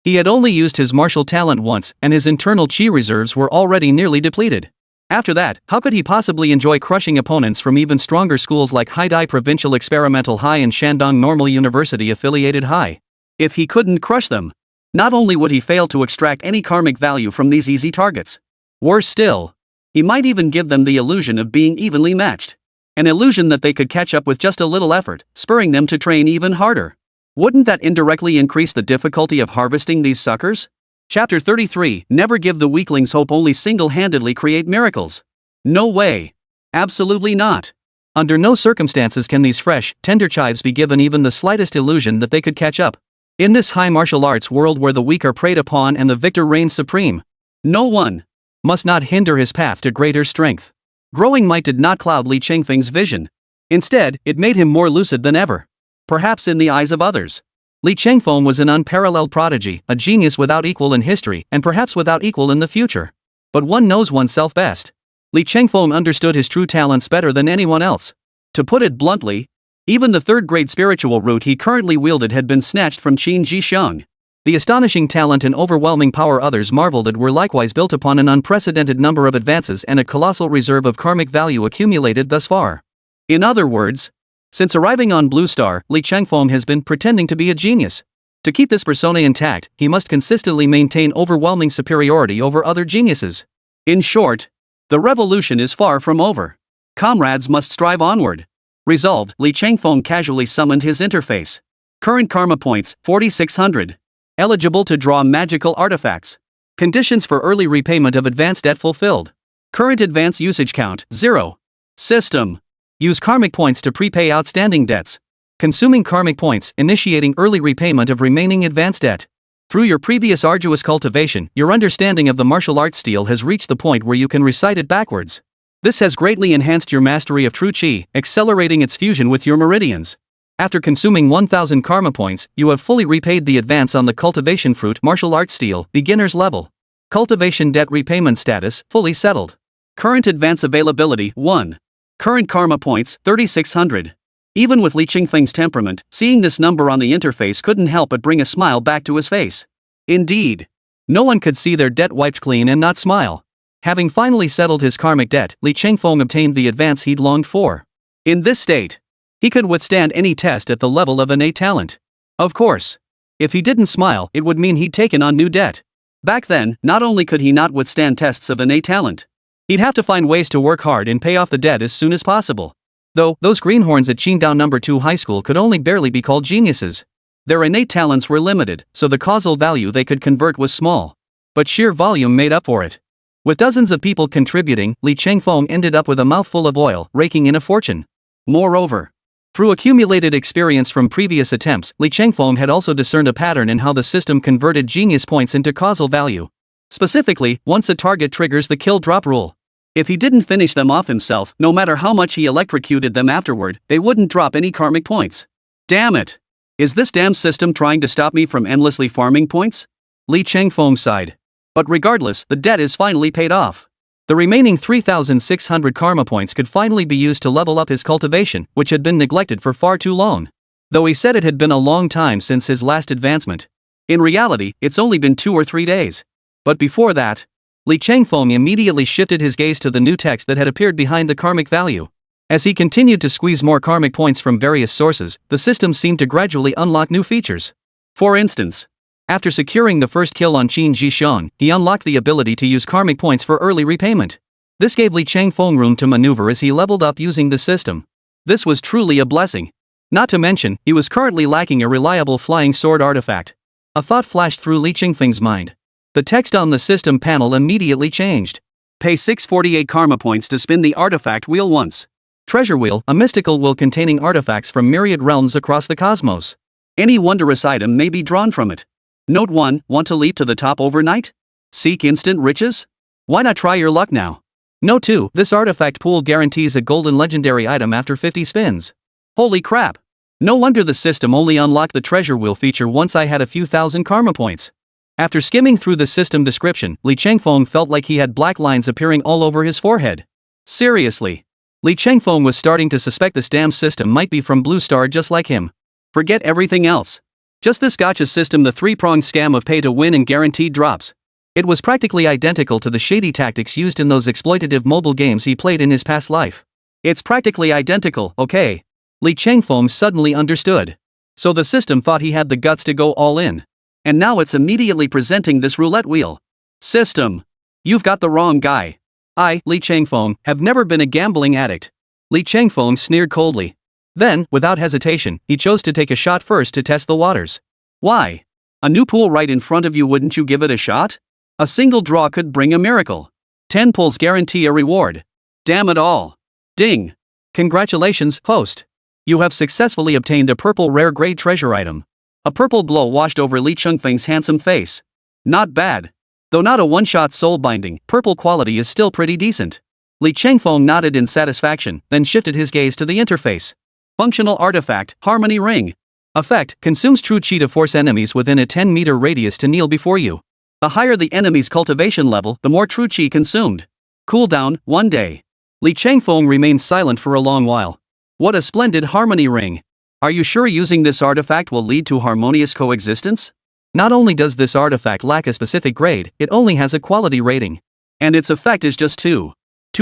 He had only used his martial talent once, and his internal qi reserves were already nearly depleted. After that, how could he possibly enjoy crushing opponents from even stronger schools like Haidai Provincial Experimental High and Shandong Normal University Affiliated High? If he couldn't crush them, not only would he fail to extract any karmic value from these easy targets. Worse still, he might even give them the illusion of being evenly matched. An illusion that they could catch up with just a little effort, spurring them to train even harder. Wouldn't that indirectly increase the difficulty of harvesting these suckers? Chapter 33, Never give the weaklings hope, only single-handedly create miracles. No way. Absolutely not. Under no circumstances can these fresh, tender chives be given even the slightest illusion that they could catch up. In this high martial arts world where the weak are preyed upon and the victor reigns supreme, no one must not hinder his path to greater strength. Growing might did not cloud Li Chengfeng's vision. Instead, it made him more lucid than ever. Perhaps in the eyes of others, Li Chengfeng was an unparalleled prodigy, a genius without equal in history, and perhaps without equal in the future. But one knows oneself best. Li Chengfeng understood his true talents better than anyone else. To put it bluntly, even the third-grade spiritual root he currently wielded had been snatched from Qin Jisheng. The astonishing talent and overwhelming power others marveled at were likewise built upon an unprecedented number of advances and a colossal reserve of karmic value accumulated thus far. In other words, since arriving on Blue Star, Li Chengfeng has been pretending to be a genius. To keep this persona intact, he must consistently maintain overwhelming superiority over other geniuses. In short, the revolution is far from over. Comrades must strive onward. Resolved, Li Chengfeng casually summoned his interface. Current karma points, 4,600. Eligible to draw magical artifacts. Conditions for early repayment of advance debt fulfilled. Current advance usage count, 0. System. Use karmic points to prepay outstanding debts. Consuming karmic points, initiating early repayment of remaining advance debt. Through your previous arduous cultivation, your understanding of the martial arts stele has reached the point where you can recite it backwards. This has greatly enhanced your mastery of true qi, accelerating its fusion with your meridians. After consuming 1,000 karma points, you have fully repaid the advance on the cultivation fruit martial arts stele, beginner's level. Cultivation debt repayment status, fully settled. Current advance availability 1. Current karma points 3600. Even with Li Qingfeng's temperament, seeing this number on the interface couldn't help but bring a smile back to his face. Indeed. No one could see their debt wiped clean and not smile. Having finally settled his karmic debt, Li Qingfeng obtained the advance he'd longed for. In this state, he could withstand any test at the level of innate talent. Of course. If he didn't smile, it would mean he'd taken on new debt. Back then, not only could he not withstand tests of innate talent, he'd have to find ways to work hard and pay off the debt as soon as possible. Though, those greenhorns at Qingdao No. 2 High School could only barely be called geniuses. Their innate talents were limited, so the causal value they could convert was small. But sheer volume made up for it. With dozens of people contributing, Li Qingfeng ended up with a mouthful of oil, raking in a fortune. Moreover, through accumulated experience from previous attempts, Li Qingfeng had also discerned a pattern in how the system converted genius points into causal value. Specifically, once a target triggers the kill drop rule. If he didn't finish them off himself, no matter how much he electrocuted them afterward, they wouldn't drop any karmic points. Damn it! Is this damn system trying to stop me from endlessly farming points? Li Qingfeng sighed. But regardless, the debt is finally paid off. The remaining 3,600 karma points could finally be used to level up his cultivation, which had been neglected for far too long. Though he said it had been a long time since his last advancement. In reality, it's only been 2 or 3 days. But before that, Li Qingfeng immediately shifted his gaze to the new text that had appeared behind the karmic value. As he continued to squeeze more karmic points from various sources, the system seemed to gradually unlock new features. For instance, after securing the first kill on Qin Jishong, he unlocked the ability to use karmic points for early repayment. This gave Li Qingfeng room to maneuver as he leveled up using the system. This was truly a blessing. Not to mention, he was currently lacking a reliable flying sword artifact. A thought flashed through Li Qingfeng's mind. The text on the system panel immediately changed. Pay 648 karma points to spin the artifact wheel once. Treasure wheel, a mystical wheel containing artifacts from myriad realms across the cosmos. Any wondrous item may be drawn from it. Note 1, want to leap to the top overnight? Seek instant riches? Why not try your luck now? Note 2, this artifact pool guarantees a golden legendary item after 50 spins. Holy crap! No wonder the system only unlocked the treasure wheel feature once I had a few thousand karma points. After skimming through the system description, Li Qingfeng felt like he had black lines appearing all over his forehead. Seriously. Li Qingfeng was starting to suspect this damn system might be from Blue Star just like him. Forget everything else. Just this gotcha system, the three-pronged scam of pay to win and guaranteed drops. It was practically identical to the shady tactics used in those exploitative mobile games he played in his past life. It's practically identical, okay? Li Qingfeng suddenly understood. So the system thought he had the guts to go all in. And now it's immediately presenting this roulette wheel. System. You've got the wrong guy. I, Li Qingfeng, have never been a gambling addict. Li Qingfeng sneered coldly. Then, without hesitation, he chose to take a shot first to test the waters. Why? A new pool right in front of you, wouldn't you give it a shot? A single draw could bring a miracle. 10 pulls guarantee a reward. Damn it all. Ding. Congratulations, host. You have successfully obtained a purple rare grade treasure item. A purple glow washed over Li Qingfeng's handsome face. Not bad. Though not a one-shot soul-binding, purple quality is still pretty decent. Li Qingfeng nodded in satisfaction, then shifted his gaze to the interface. Functional artifact, Harmony Ring. Effect, consumes true chi to force enemies within a 10-meter radius to kneel before you. The higher the enemy's cultivation level, the more true chi consumed. Cooldown, 1 day. Li Qingfeng remained silent for a long while. What a splendid Harmony Ring. Are you sure using this artifact will lead to harmonious coexistence? Not only does this artifact lack a specific grade, it only has a quality rating. And its effect is just too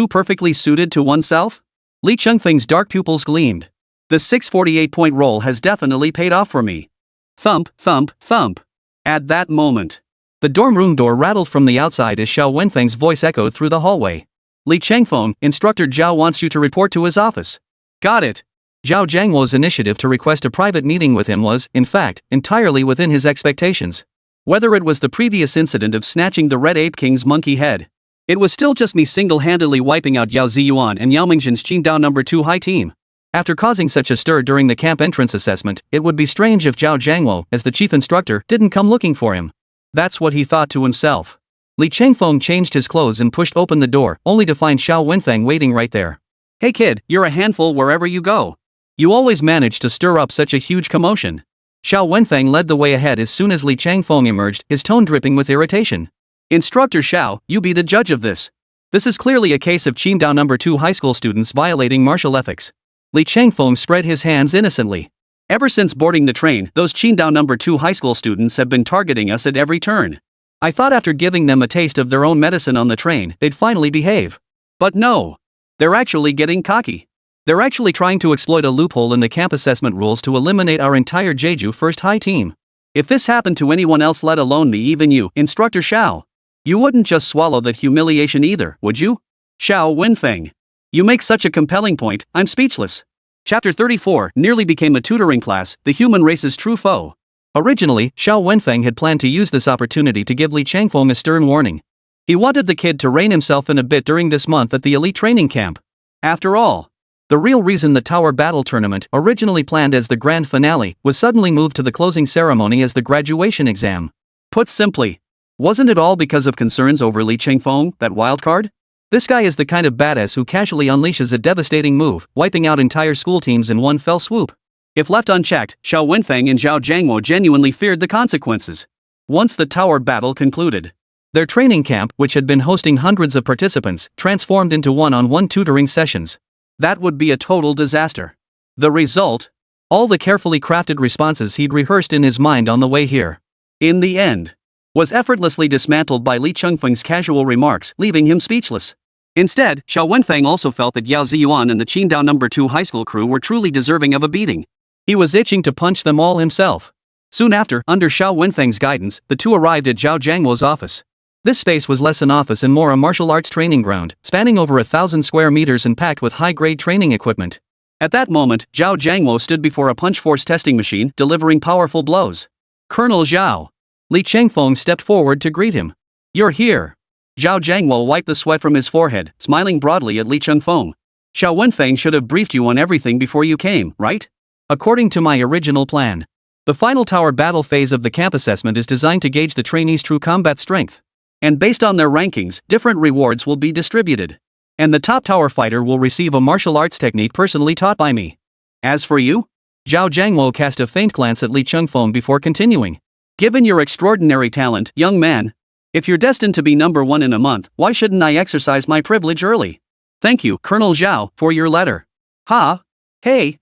perfectly suited to oneself? Li Qingfeng's dark pupils gleamed. The 648-point roll has definitely paid off for me. Thump, thump, thump. At that moment, the dorm room door rattled from the outside as Xiao Wenfeng's voice echoed through the hallway. Li Qingfeng, Instructor Zhao wants you to report to his office. Got it. Zhao Zhangwo's initiative to request a private meeting with him was, in fact, entirely within his expectations. Whether it was the previous incident of snatching the Red Ape King's monkey head, it was still just me single-handedly wiping out Yao Ziyuan and Yao Mingzhen's Qingdao No. 2 High Team. After causing such a stir during the camp entrance assessment, it would be strange if Zhao Zhangwo, as the chief instructor, didn't come looking for him. That's what he thought to himself. Li Qingfeng changed his clothes and pushed open the door, only to find Xiao Wenfeng waiting right there. Hey kid, you're a handful wherever you go. You always manage to stir up such a huge commotion. Xiao Wenfeng led the way ahead as soon as Li Qingfeng emerged, his tone dripping with irritation. Instructor Xiao, you be the judge of this. This is clearly a case of Qingdao No. 2 high school students violating martial ethics. Li Changfeng spread his hands innocently. Ever since boarding the train, those Qingdao No. 2 high school students have been targeting us at every turn. I thought after giving them a taste of their own medicine on the train, they'd finally behave. But no. They're actually getting cocky. They're actually trying to exploit a loophole in the camp assessment rules to eliminate our entire Jeju First High team. If this happened to anyone else, let alone me, even you, Instructor Xiao, you wouldn't just swallow that humiliation either, would you? Xiao Wenfeng. You make such a compelling point, I'm speechless. Chapter 34 nearly became a tutoring class, the human race's true foe. Originally, Xiao Wenfeng had planned to use this opportunity to give Li Changfeng a stern warning. He wanted the kid to rein himself in a bit during this month at the elite training camp. After all, the real reason the Tower Battle Tournament, originally planned as the grand finale, was suddenly moved to the closing ceremony as the graduation exam. Put simply, wasn't it all because of concerns over Li Changfeng, that wildcard? This guy is the kind of badass who casually unleashes a devastating move, wiping out entire school teams in one fell swoop. If left unchecked, Xiao Wenfeng and Zhao Jiangmo genuinely feared the consequences. Once the tower battle concluded, their training camp, which had been hosting hundreds of participants, transformed into one-on-one tutoring sessions. That would be a total disaster. The result? All the carefully crafted responses he'd rehearsed in his mind on the way here, in the end, was effortlessly dismantled by Li Changfeng's casual remarks, leaving him speechless. Instead, Xiao Wenfeng also felt that Yao Ziyuan and the Qingdao No. 2 high school crew were truly deserving of a beating. He was itching to punch them all himself. Soon after, under Xiao Wenfeng's guidance, the two arrived at Zhao Jiangmo's office. This space was less an office and more a martial arts training ground, spanning over 1,000 square meters and packed with high-grade training equipment. At that moment, Zhao Jiangmo stood before a punch force testing machine, delivering powerful blows. Colonel Zhao. Li Changfeng stepped forward to greet him. You're here. Zhao Jiangmo wiped the sweat from his forehead, smiling broadly at Li Changfeng. Xiao Wenfeng should have briefed you on everything before you came, right? According to my original plan, the final tower battle phase of the camp assessment is designed to gauge the trainees' true combat strength. And based on their rankings, different rewards will be distributed. And the top tower fighter will receive a martial arts technique personally taught by me. As for you? Zhao Jiangmo cast a faint glance at Li Changfeng before continuing. Given your extraordinary talent, young man, if you're destined to be number 1 in a month, why shouldn't I exercise my privilege early? Thank you, Colonel Zhao, for your letter. Ha! Hey!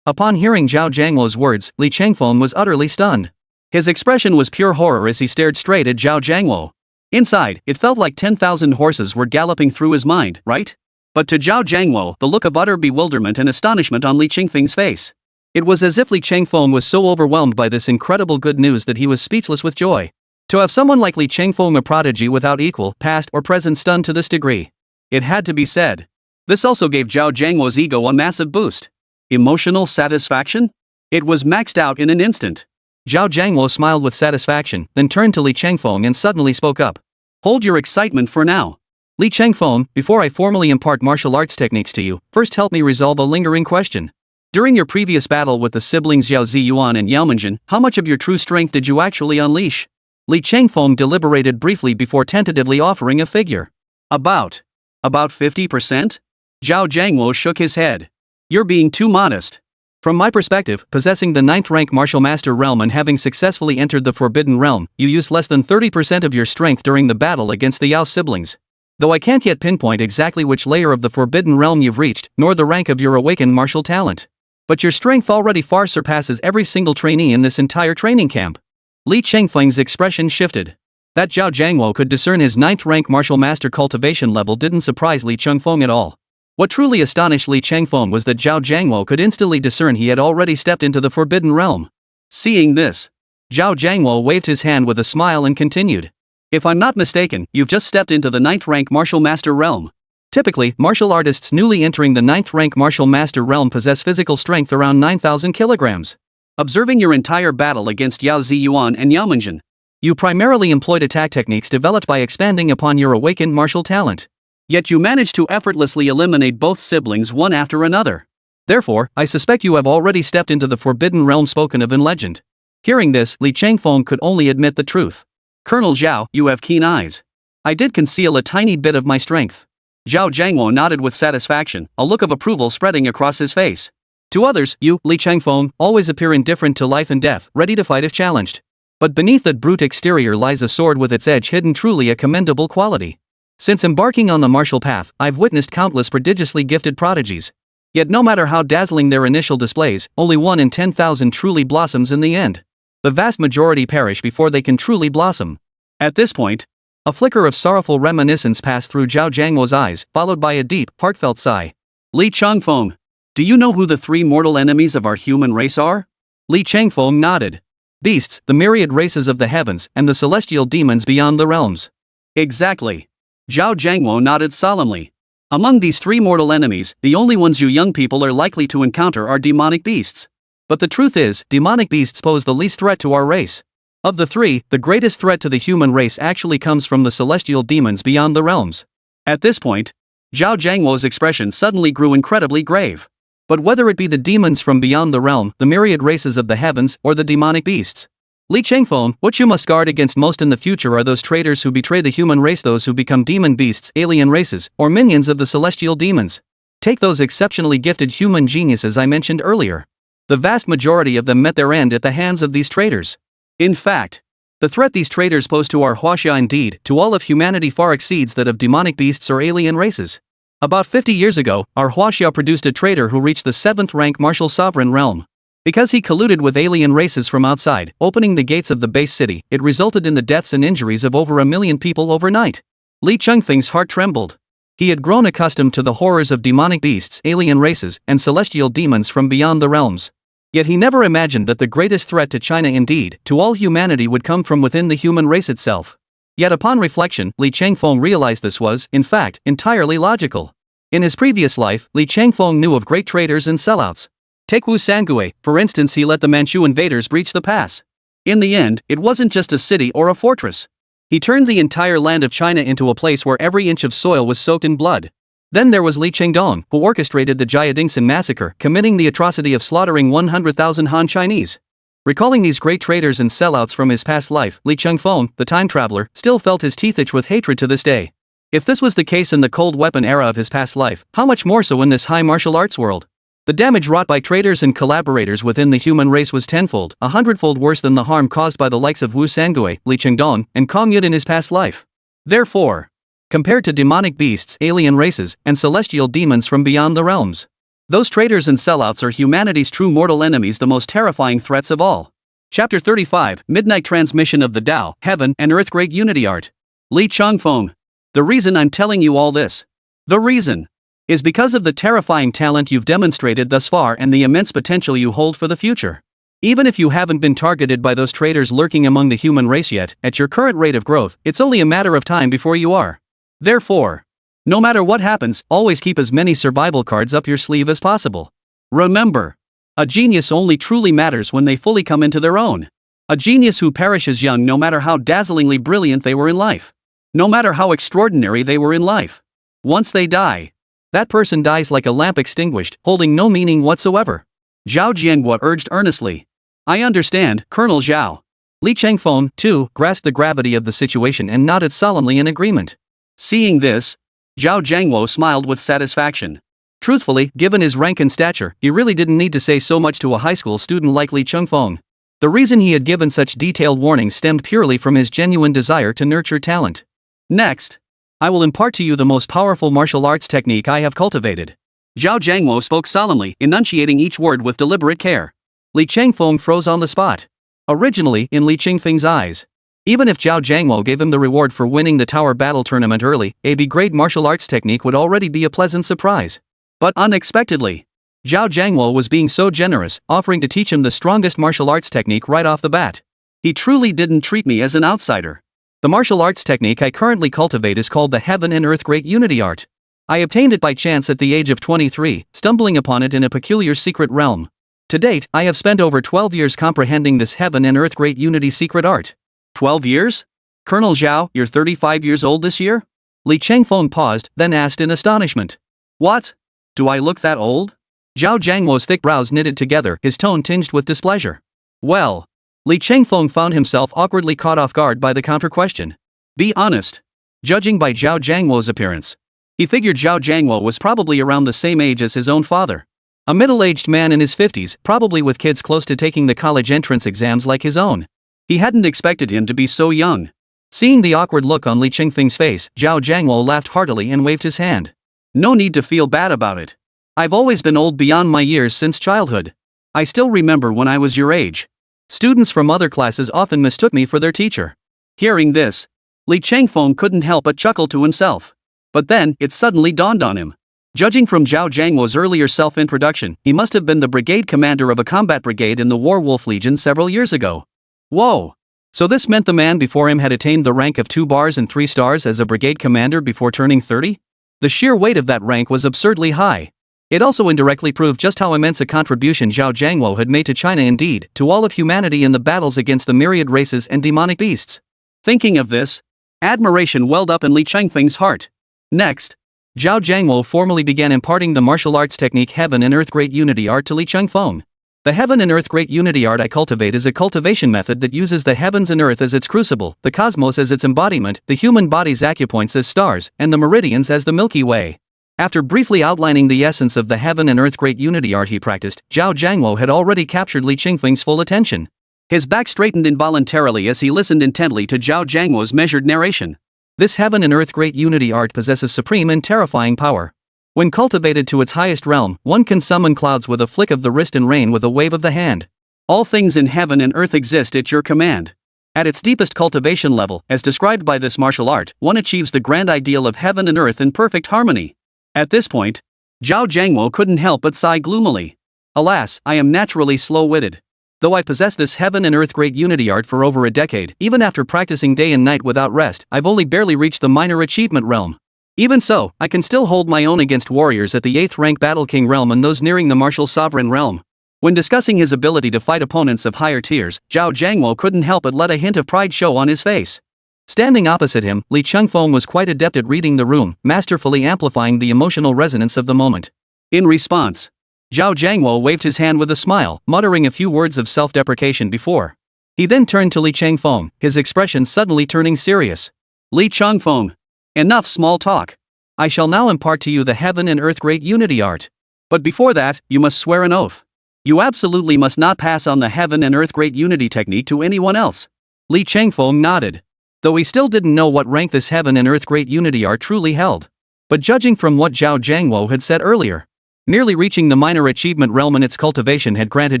Upon hearing Zhao Jiangmo's words, Li Changfeng was utterly stunned. His expression was pure horror as he stared straight at Zhao Jiangmo. Inside, it felt like 10,000 horses were galloping through his mind, right? But to Zhao Jiangmo, the look of utter bewilderment and astonishment on Li Changfeng's face. It was as if Li Changfeng was so overwhelmed by this incredible good news that he was speechless with joy. To have someone like Li Changfeng, a prodigy without equal, past or present, stunned to this degree. It had to be said. This also gave Zhao Jiangmo's ego a massive boost. Emotional satisfaction? It was maxed out in an instant. Zhao Jiangmo smiled with satisfaction, then turned to Li Changfeng and suddenly spoke up. Hold your excitement for now. Li Changfeng, before I formally impart martial arts techniques to you, first help me resolve a lingering question. During your previous battle with the siblings Yao Ziyuan and Yao Menjin, how much of your true strength did you actually unleash? Li Changfeng deliberated briefly before tentatively offering a figure. About 50%? Zhao Jiangmo shook his head. You're being too modest. From my perspective, possessing the 9th rank martial master realm and having successfully entered the Forbidden Realm, you used less than 30% of your strength during the battle against the Yao siblings. Though I can't yet pinpoint exactly which layer of the Forbidden Realm you've reached, nor the rank of your awakened martial talent. But your strength already far surpasses every single trainee in this entire training camp. Li Changfeng's expression shifted. That Zhao Jiangmo could discern his 9th rank martial master cultivation level didn't surprise Li Changfeng at all. What truly astonished Li Changfeng was that Zhao Jiangmo could instantly discern he had already stepped into the Forbidden Realm. Seeing this, Zhao Jiangmo waved his hand with a smile and continued. If I'm not mistaken, you've just stepped into the 9th rank martial master realm. Typically, martial artists newly entering the 9th rank martial master realm possess physical strength around 9,000 kilograms. Observing your entire battle against Yao Ziyuan and Yao Menjin, you primarily employed attack techniques developed by expanding upon your awakened martial talent. Yet you managed to effortlessly eliminate both siblings one after another. Therefore, I suspect you have already stepped into the Forbidden Realm spoken of in legend. Hearing this, Li Changfeng could only admit the truth. Colonel Zhao, you have keen eyes. I did conceal a tiny bit of my strength. Zhao Jiangmo nodded with satisfaction, a look of approval spreading across his face. To others, you, Li Changfeng, always appear indifferent to life and death, ready to fight if challenged. But beneath that brute exterior lies a sword with its edge hidden, truly a commendable quality. Since embarking on the martial path, I've witnessed countless prodigiously gifted prodigies. Yet no matter how dazzling their initial displays, only 1 in 10,000 truly blossoms in the end. The vast majority perish before they can truly blossom. At this point, a flicker of sorrowful reminiscence passed through Zhao Jiangmo's eyes, followed by a deep, heartfelt sigh. Li Changfeng, do you know who the 3 mortal enemies of our human race are? Li Changfeng nodded. Beasts, the myriad races of the heavens, and the celestial demons beyond the realms. Exactly. Zhao Jiangmo nodded solemnly. Among these 3 mortal enemies, the only ones you young people are likely to encounter are demonic beasts. But the truth is, demonic beasts pose the least threat to our race. Of the 3, the greatest threat to the human race actually comes from the celestial demons beyond the realms. At this point, Zhao Jiangmo's expression suddenly grew incredibly grave. But whether it be the demons from beyond the realm, the myriad races of the heavens, or the demonic beasts, Li Changfeng, what you must guard against most in the future are those traitors who betray the human race, those who become demon beasts, alien races, or minions of the celestial demons. Take those exceptionally gifted human geniuses I mentioned earlier. The vast majority of them met their end at the hands of these traitors. In fact, the threat these traitors pose to our huaxia, indeed, to all of humanity, far exceeds that of demonic beasts or alien races. About 50 years ago, our huaxia produced a traitor who reached the 7th rank martial sovereign realm. Because he colluded with alien races from outside, opening the gates of the base city, it resulted in the deaths and injuries of over 1 million people overnight. Li Changfeng's heart trembled. He had grown accustomed to the horrors of demonic beasts, alien races, and celestial demons from beyond the realms. Yet he never imagined that the greatest threat to China, indeed, to all humanity, would come from within the human race itself. Yet upon reflection, Li Changfeng realized this was, in fact, entirely logical. In his previous life, Li Changfeng knew of great traitors and sellouts. Take Wu Sangui, for instance. He let the Manchu invaders breach the pass. In the end, it wasn't just a city or a fortress. He turned the entire land of China into a place where every inch of soil was soaked in blood. Then there was Li Chengdong, who orchestrated the Jiadingsan massacre, committing the atrocity of slaughtering 100,000 Han Chinese. Recalling these great traitors and sellouts from his past life, Li Changfeng, the time traveler, still felt his teeth itch with hatred to this day. If this was the case in the cold weapon era of his past life, how much more so in this high martial arts world? The damage wrought by traitors and collaborators within the human race was 10-fold, 100-fold worse than the harm caused by the likes of Wu Sangui, Li Chengdong, and Kong Yud in his past life. Therefore, compared to demonic beasts, alien races, and celestial demons from beyond the realms, those traitors and sellouts are humanity's true mortal enemies, the most terrifying threats of all. Chapter 35, Midnight Transmission of the Tao, Heaven and Earth Great Unity Art. Li Changfeng. The reason I'm telling you all this, the reason, is because of the terrifying talent you've demonstrated thus far and the immense potential you hold for the future. Even if you haven't been targeted by those traitors lurking among the human race yet, at your current rate of growth, it's only a matter of time before you are. Therefore, no matter what happens, always keep as many survival cards up your sleeve as possible. Remember, a genius only truly matters when they fully come into their own. A genius who perishes young, no matter how dazzlingly brilliant they were in life. No matter how extraordinary they were in life. Once they die, that person dies like a lamp extinguished, holding no meaning whatsoever. Zhao Jianghua urged earnestly. I understand, Colonel Zhao. Li Changfeng, too, grasped the gravity of the situation and nodded solemnly in agreement. Seeing this, Zhao Jianghua smiled with satisfaction. Truthfully, given his rank and stature, he really didn't need to say so much to a high school student like Li Changfeng. The reason he had given such detailed warnings stemmed purely from his genuine desire to nurture talent. Next, I will impart to you the most powerful martial arts technique I have cultivated. Zhao Jianghua spoke solemnly, enunciating each word with deliberate care. Li Changfeng froze on the spot. Originally, in Li Changfeng's eyes, even if Zhao Jianghua gave him the reward for winning the Tower Battle Tournament early, a B-grade martial arts technique would already be a pleasant surprise. But unexpectedly, Zhao Jianghua was being so generous, offering to teach him the strongest martial arts technique right off the bat. He truly didn't treat me as an outsider. The martial arts technique I currently cultivate is called the Heaven and Earth Great Unity Art. I obtained it by chance at the age of 23, stumbling upon it in a peculiar secret realm. To date, I have spent over 12 years comprehending this Heaven and Earth Great Unity secret art. 12 years? Colonel Zhao, you're 35 years old this year? Li Changfeng paused, then asked in astonishment. What? Do I look that old? Zhao Jianghua's thick brows knitted together, his tone tinged with displeasure. Well, Li Changfeng found himself awkwardly caught off guard by the counter-question. Be honest. Judging by Zhao Jianghua's appearance, he figured Zhao Jianghua was probably around the same age as his own father. A middle-aged man in his 50s, probably with kids close to taking the college entrance exams like his own. He hadn't expected him to be so young. Seeing the awkward look on Li Qingfeng's face, Zhao Jiangwo laughed heartily and waved his hand. No need to feel bad about it. I've always been old beyond my years since childhood. I still remember when I was your age. Students from other classes often mistook me for their teacher. Hearing this, Li Changfeng couldn't help but chuckle to himself. But then, it suddenly dawned on him. Judging from Zhao Jiangwo's earlier self-introduction, he must have been the brigade commander of a combat brigade in the War Wolf Legion several years ago. Whoa! So this meant the man before him had attained the rank of 2 bars and 3 stars as a brigade commander before turning 30? The sheer weight of that rank was absurdly high. It also indirectly proved just how immense a contribution Zhao Jiangwo had made to China, indeed, to all of humanity in the battles against the myriad races and demonic beasts. Thinking of this, admiration welled up in Li Changfeng's heart. Next, Zhao Jiangwo formally began imparting the martial arts technique Heaven and Earth Great Unity Art to Li Changfeng. The Heaven and Earth Great Unity Art I cultivate is a cultivation method that uses the heavens and earth as its crucible, the cosmos as its embodiment, the human body's acupoints as stars, and the meridians as the Milky Way. After briefly outlining the essence of the Heaven and Earth Great Unity Art he practiced, Zhao Jiangwo had already captured Li Qingfeng's full attention. His back straightened involuntarily as he listened intently to Zhao Jiangwo's measured narration. This Heaven and Earth Great Unity Art possesses supreme and terrifying power. When cultivated to its highest realm, one can summon clouds with a flick of the wrist and rain with a wave of the hand. All things in heaven and earth exist at your command. At its deepest cultivation level, as described by this martial art, one achieves the grand ideal of heaven and earth in perfect harmony. At this point, Zhao Jiangwo couldn't help but sigh gloomily. Alas, I am naturally slow-witted. Though I possess this Heaven and Earth Great Unity Art for over a decade, even after practicing day and night without rest, I've only barely reached the minor achievement realm. Even so, I can still hold my own against warriors at the 8th rank Battle King realm and those nearing the martial sovereign realm. When discussing his ability to fight opponents of higher tiers, Zhao Jiangwo couldn't help but let a hint of pride show on his face. Standing opposite him, Li Changfeng was quite adept at reading the room, masterfully amplifying the emotional resonance of the moment. In response, Zhao Jiangwo waved his hand with a smile, muttering a few words of self-deprecation before. He then turned to Li Changfeng, his expression suddenly turning serious. Li Changfeng. Enough small talk. I shall now impart to you the Heaven and Earth Great Unity Art. But before that, you must swear an oath. You absolutely must not pass on the Heaven and Earth Great Unity technique to anyone else. Li Changfeng nodded. Though he still didn't know what rank this Heaven and Earth Great Unity Art truly held. But judging from what Zhao Jiangwo had said earlier, nearly reaching the minor achievement realm in its cultivation had granted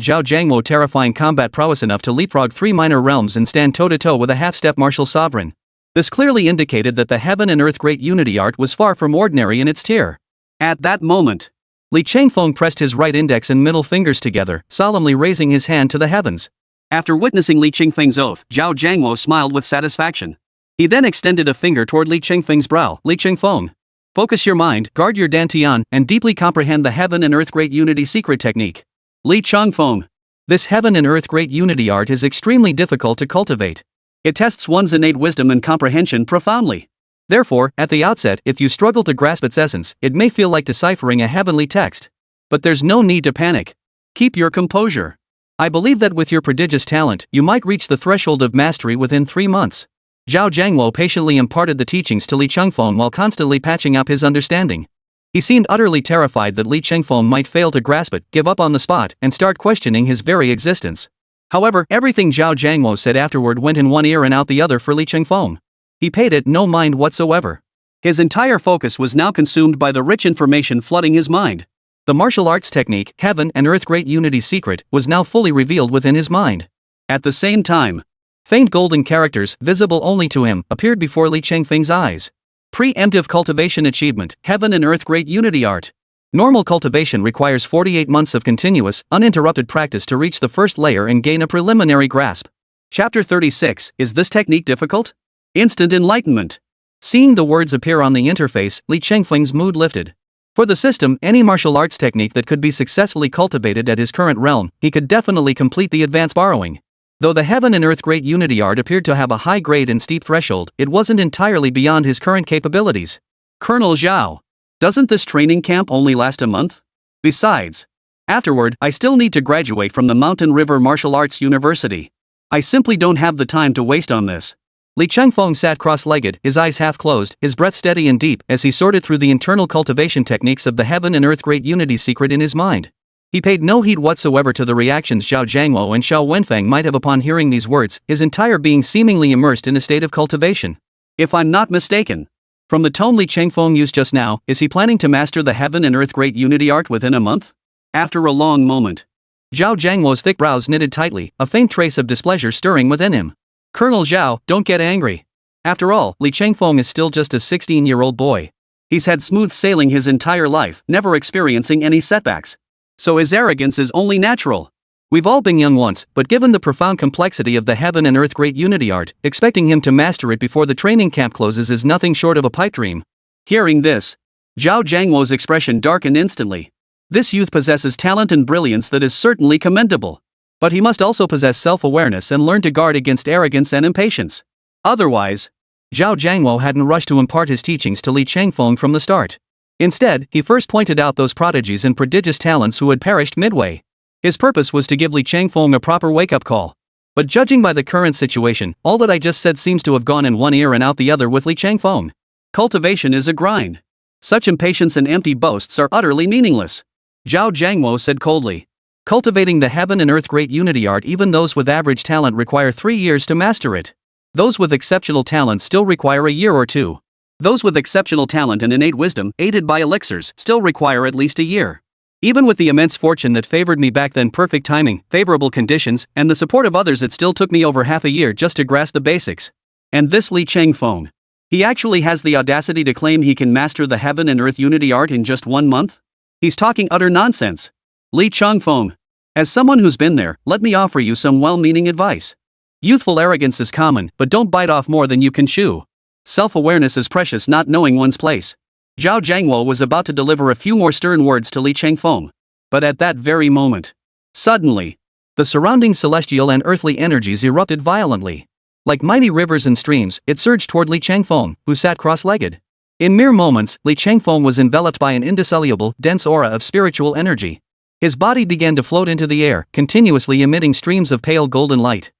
Zhao Jiangwo terrifying combat prowess enough to leapfrog 3 minor realms and stand toe-to-toe with a half-step martial sovereign. This clearly indicated that the Heaven and Earth Great Unity Art was far from ordinary in its tier. At that moment, Li Changfeng pressed his right index and middle fingers together, solemnly raising his hand to the heavens. After witnessing Li Qingfeng's oath, Zhao Jiangwo smiled with satisfaction. He then extended a finger toward Li Qingfeng's brow. Li Qingfeng, focus your mind, guard your dantian, and deeply comprehend the Heaven and Earth Great Unity secret technique. Li Changfeng. This Heaven and Earth Great Unity Art is extremely difficult to cultivate. It tests one's innate wisdom and comprehension profoundly. Therefore, at the outset, if you struggle to grasp its essence, it may feel like deciphering a heavenly text. But there's no need to panic. Keep your composure. I believe that with your prodigious talent, you might reach the threshold of mastery within 3 months. Zhao Jiangwo patiently imparted the teachings to Li Changfeng while constantly patching up his understanding. He seemed utterly terrified that Li Changfeng might fail to grasp it, give up on the spot, and start questioning his very existence. However, everything Zhao Jiangwo said afterward went in one ear and out the other for Li Changfeng. He paid it no mind whatsoever. His entire focus was now consumed by the rich information flooding his mind. The martial arts technique, Heaven and Earth Great Unity secret, was now fully revealed within his mind. At the same time, faint golden characters, visible only to him, appeared before Li Changfeng's eyes. Preemptive cultivation achievement, Heaven and Earth Great Unity Art. Normal cultivation requires 48 months of continuous, uninterrupted practice to reach the first layer and gain a preliminary grasp. Chapter 36, Is this technique difficult? Instant enlightenment. Seeing the words appear on the interface, Li Changfeng's mood lifted. For the system, any martial arts technique that could be successfully cultivated at his current realm, he could definitely complete the advanced borrowing. Though the Heaven and Earth Great Unity Art appeared to have a high grade and steep threshold, it wasn't entirely beyond his current capabilities. Colonel Zhao. Doesn't this training camp only last a month? Besides, afterward, I still need to graduate from the Mountain River Martial Arts University. I simply don't have the time to waste on this. Li Changfeng sat cross-legged, his eyes half closed, his breath steady and deep, as he sorted through the internal cultivation techniques of the Heaven and Earth Great Unity secret in his mind. He paid no heed whatsoever to the reactions Zhao Jiangwo and Xiao Wenfeng might have upon hearing these words, his entire being seemingly immersed in a state of cultivation. If I'm not mistaken, from the tone Li Chengfeng used just now, is he planning to master the heaven and earth great unity art within a month? After a long moment, Zhao Jiangwo's thick brows knitted tightly, a faint trace of displeasure stirring within him. Colonel Zhao, don't get angry. After all, Li Chengfeng is still just a 16-year-old boy. He's had smooth sailing his entire life, never experiencing any setbacks. So his arrogance is only natural. We've all been young once, but given the profound complexity of the heaven and earth great unity art, expecting him to master it before the training camp closes is nothing short of a pipe dream. Hearing this, Zhao Jiangwo's expression darkened instantly. This youth possesses talent and brilliance that is certainly commendable. But he must also possess self-awareness and learn to guard against arrogance and impatience. Otherwise, Zhao Jiangwo hadn't rushed to impart his teachings to Li Chengfeng from the start. Instead, he first pointed out those prodigies and prodigious talents who had perished midway. His purpose was to give Li Chengfeng a proper wake-up call. But judging by the current situation, all that I just said seems to have gone in one ear and out the other with Li Chengfeng. Cultivation is a grind. Such impatience and empty boasts are utterly meaningless, Zhao Jiangwo said coldly. Cultivating the heaven and earth great unity art, even those with average talent require 3 years to master it. Those with exceptional talent still require a year or two. Those with exceptional talent and innate wisdom, aided by elixirs, still require at least a year. Even with the immense fortune that favored me back then, perfect timing, favorable conditions, and the support of others, it still took me over half a year just to grasp the basics. And this Li Chengfeng, he actually has the audacity to claim he can master the heaven and earth unity art in just 1 month? He's talking utter nonsense. Li Chengfeng, as someone who's been there, let me offer you some well-meaning advice. Youthful arrogance is common, but don't bite off more than you can chew. Self-awareness is precious, not knowing one's place. Zhao Jiangwo was about to deliver a few more stern words to Li Chengfeng. But at that very moment, suddenly, the surrounding celestial and earthly energies erupted violently. Like mighty rivers and streams, it surged toward Li Chengfeng, who sat cross-legged. In mere moments, Li Chengfeng was enveloped by an indissoluble, dense aura of spiritual energy. His body began to float into the air, continuously emitting streams of pale golden light.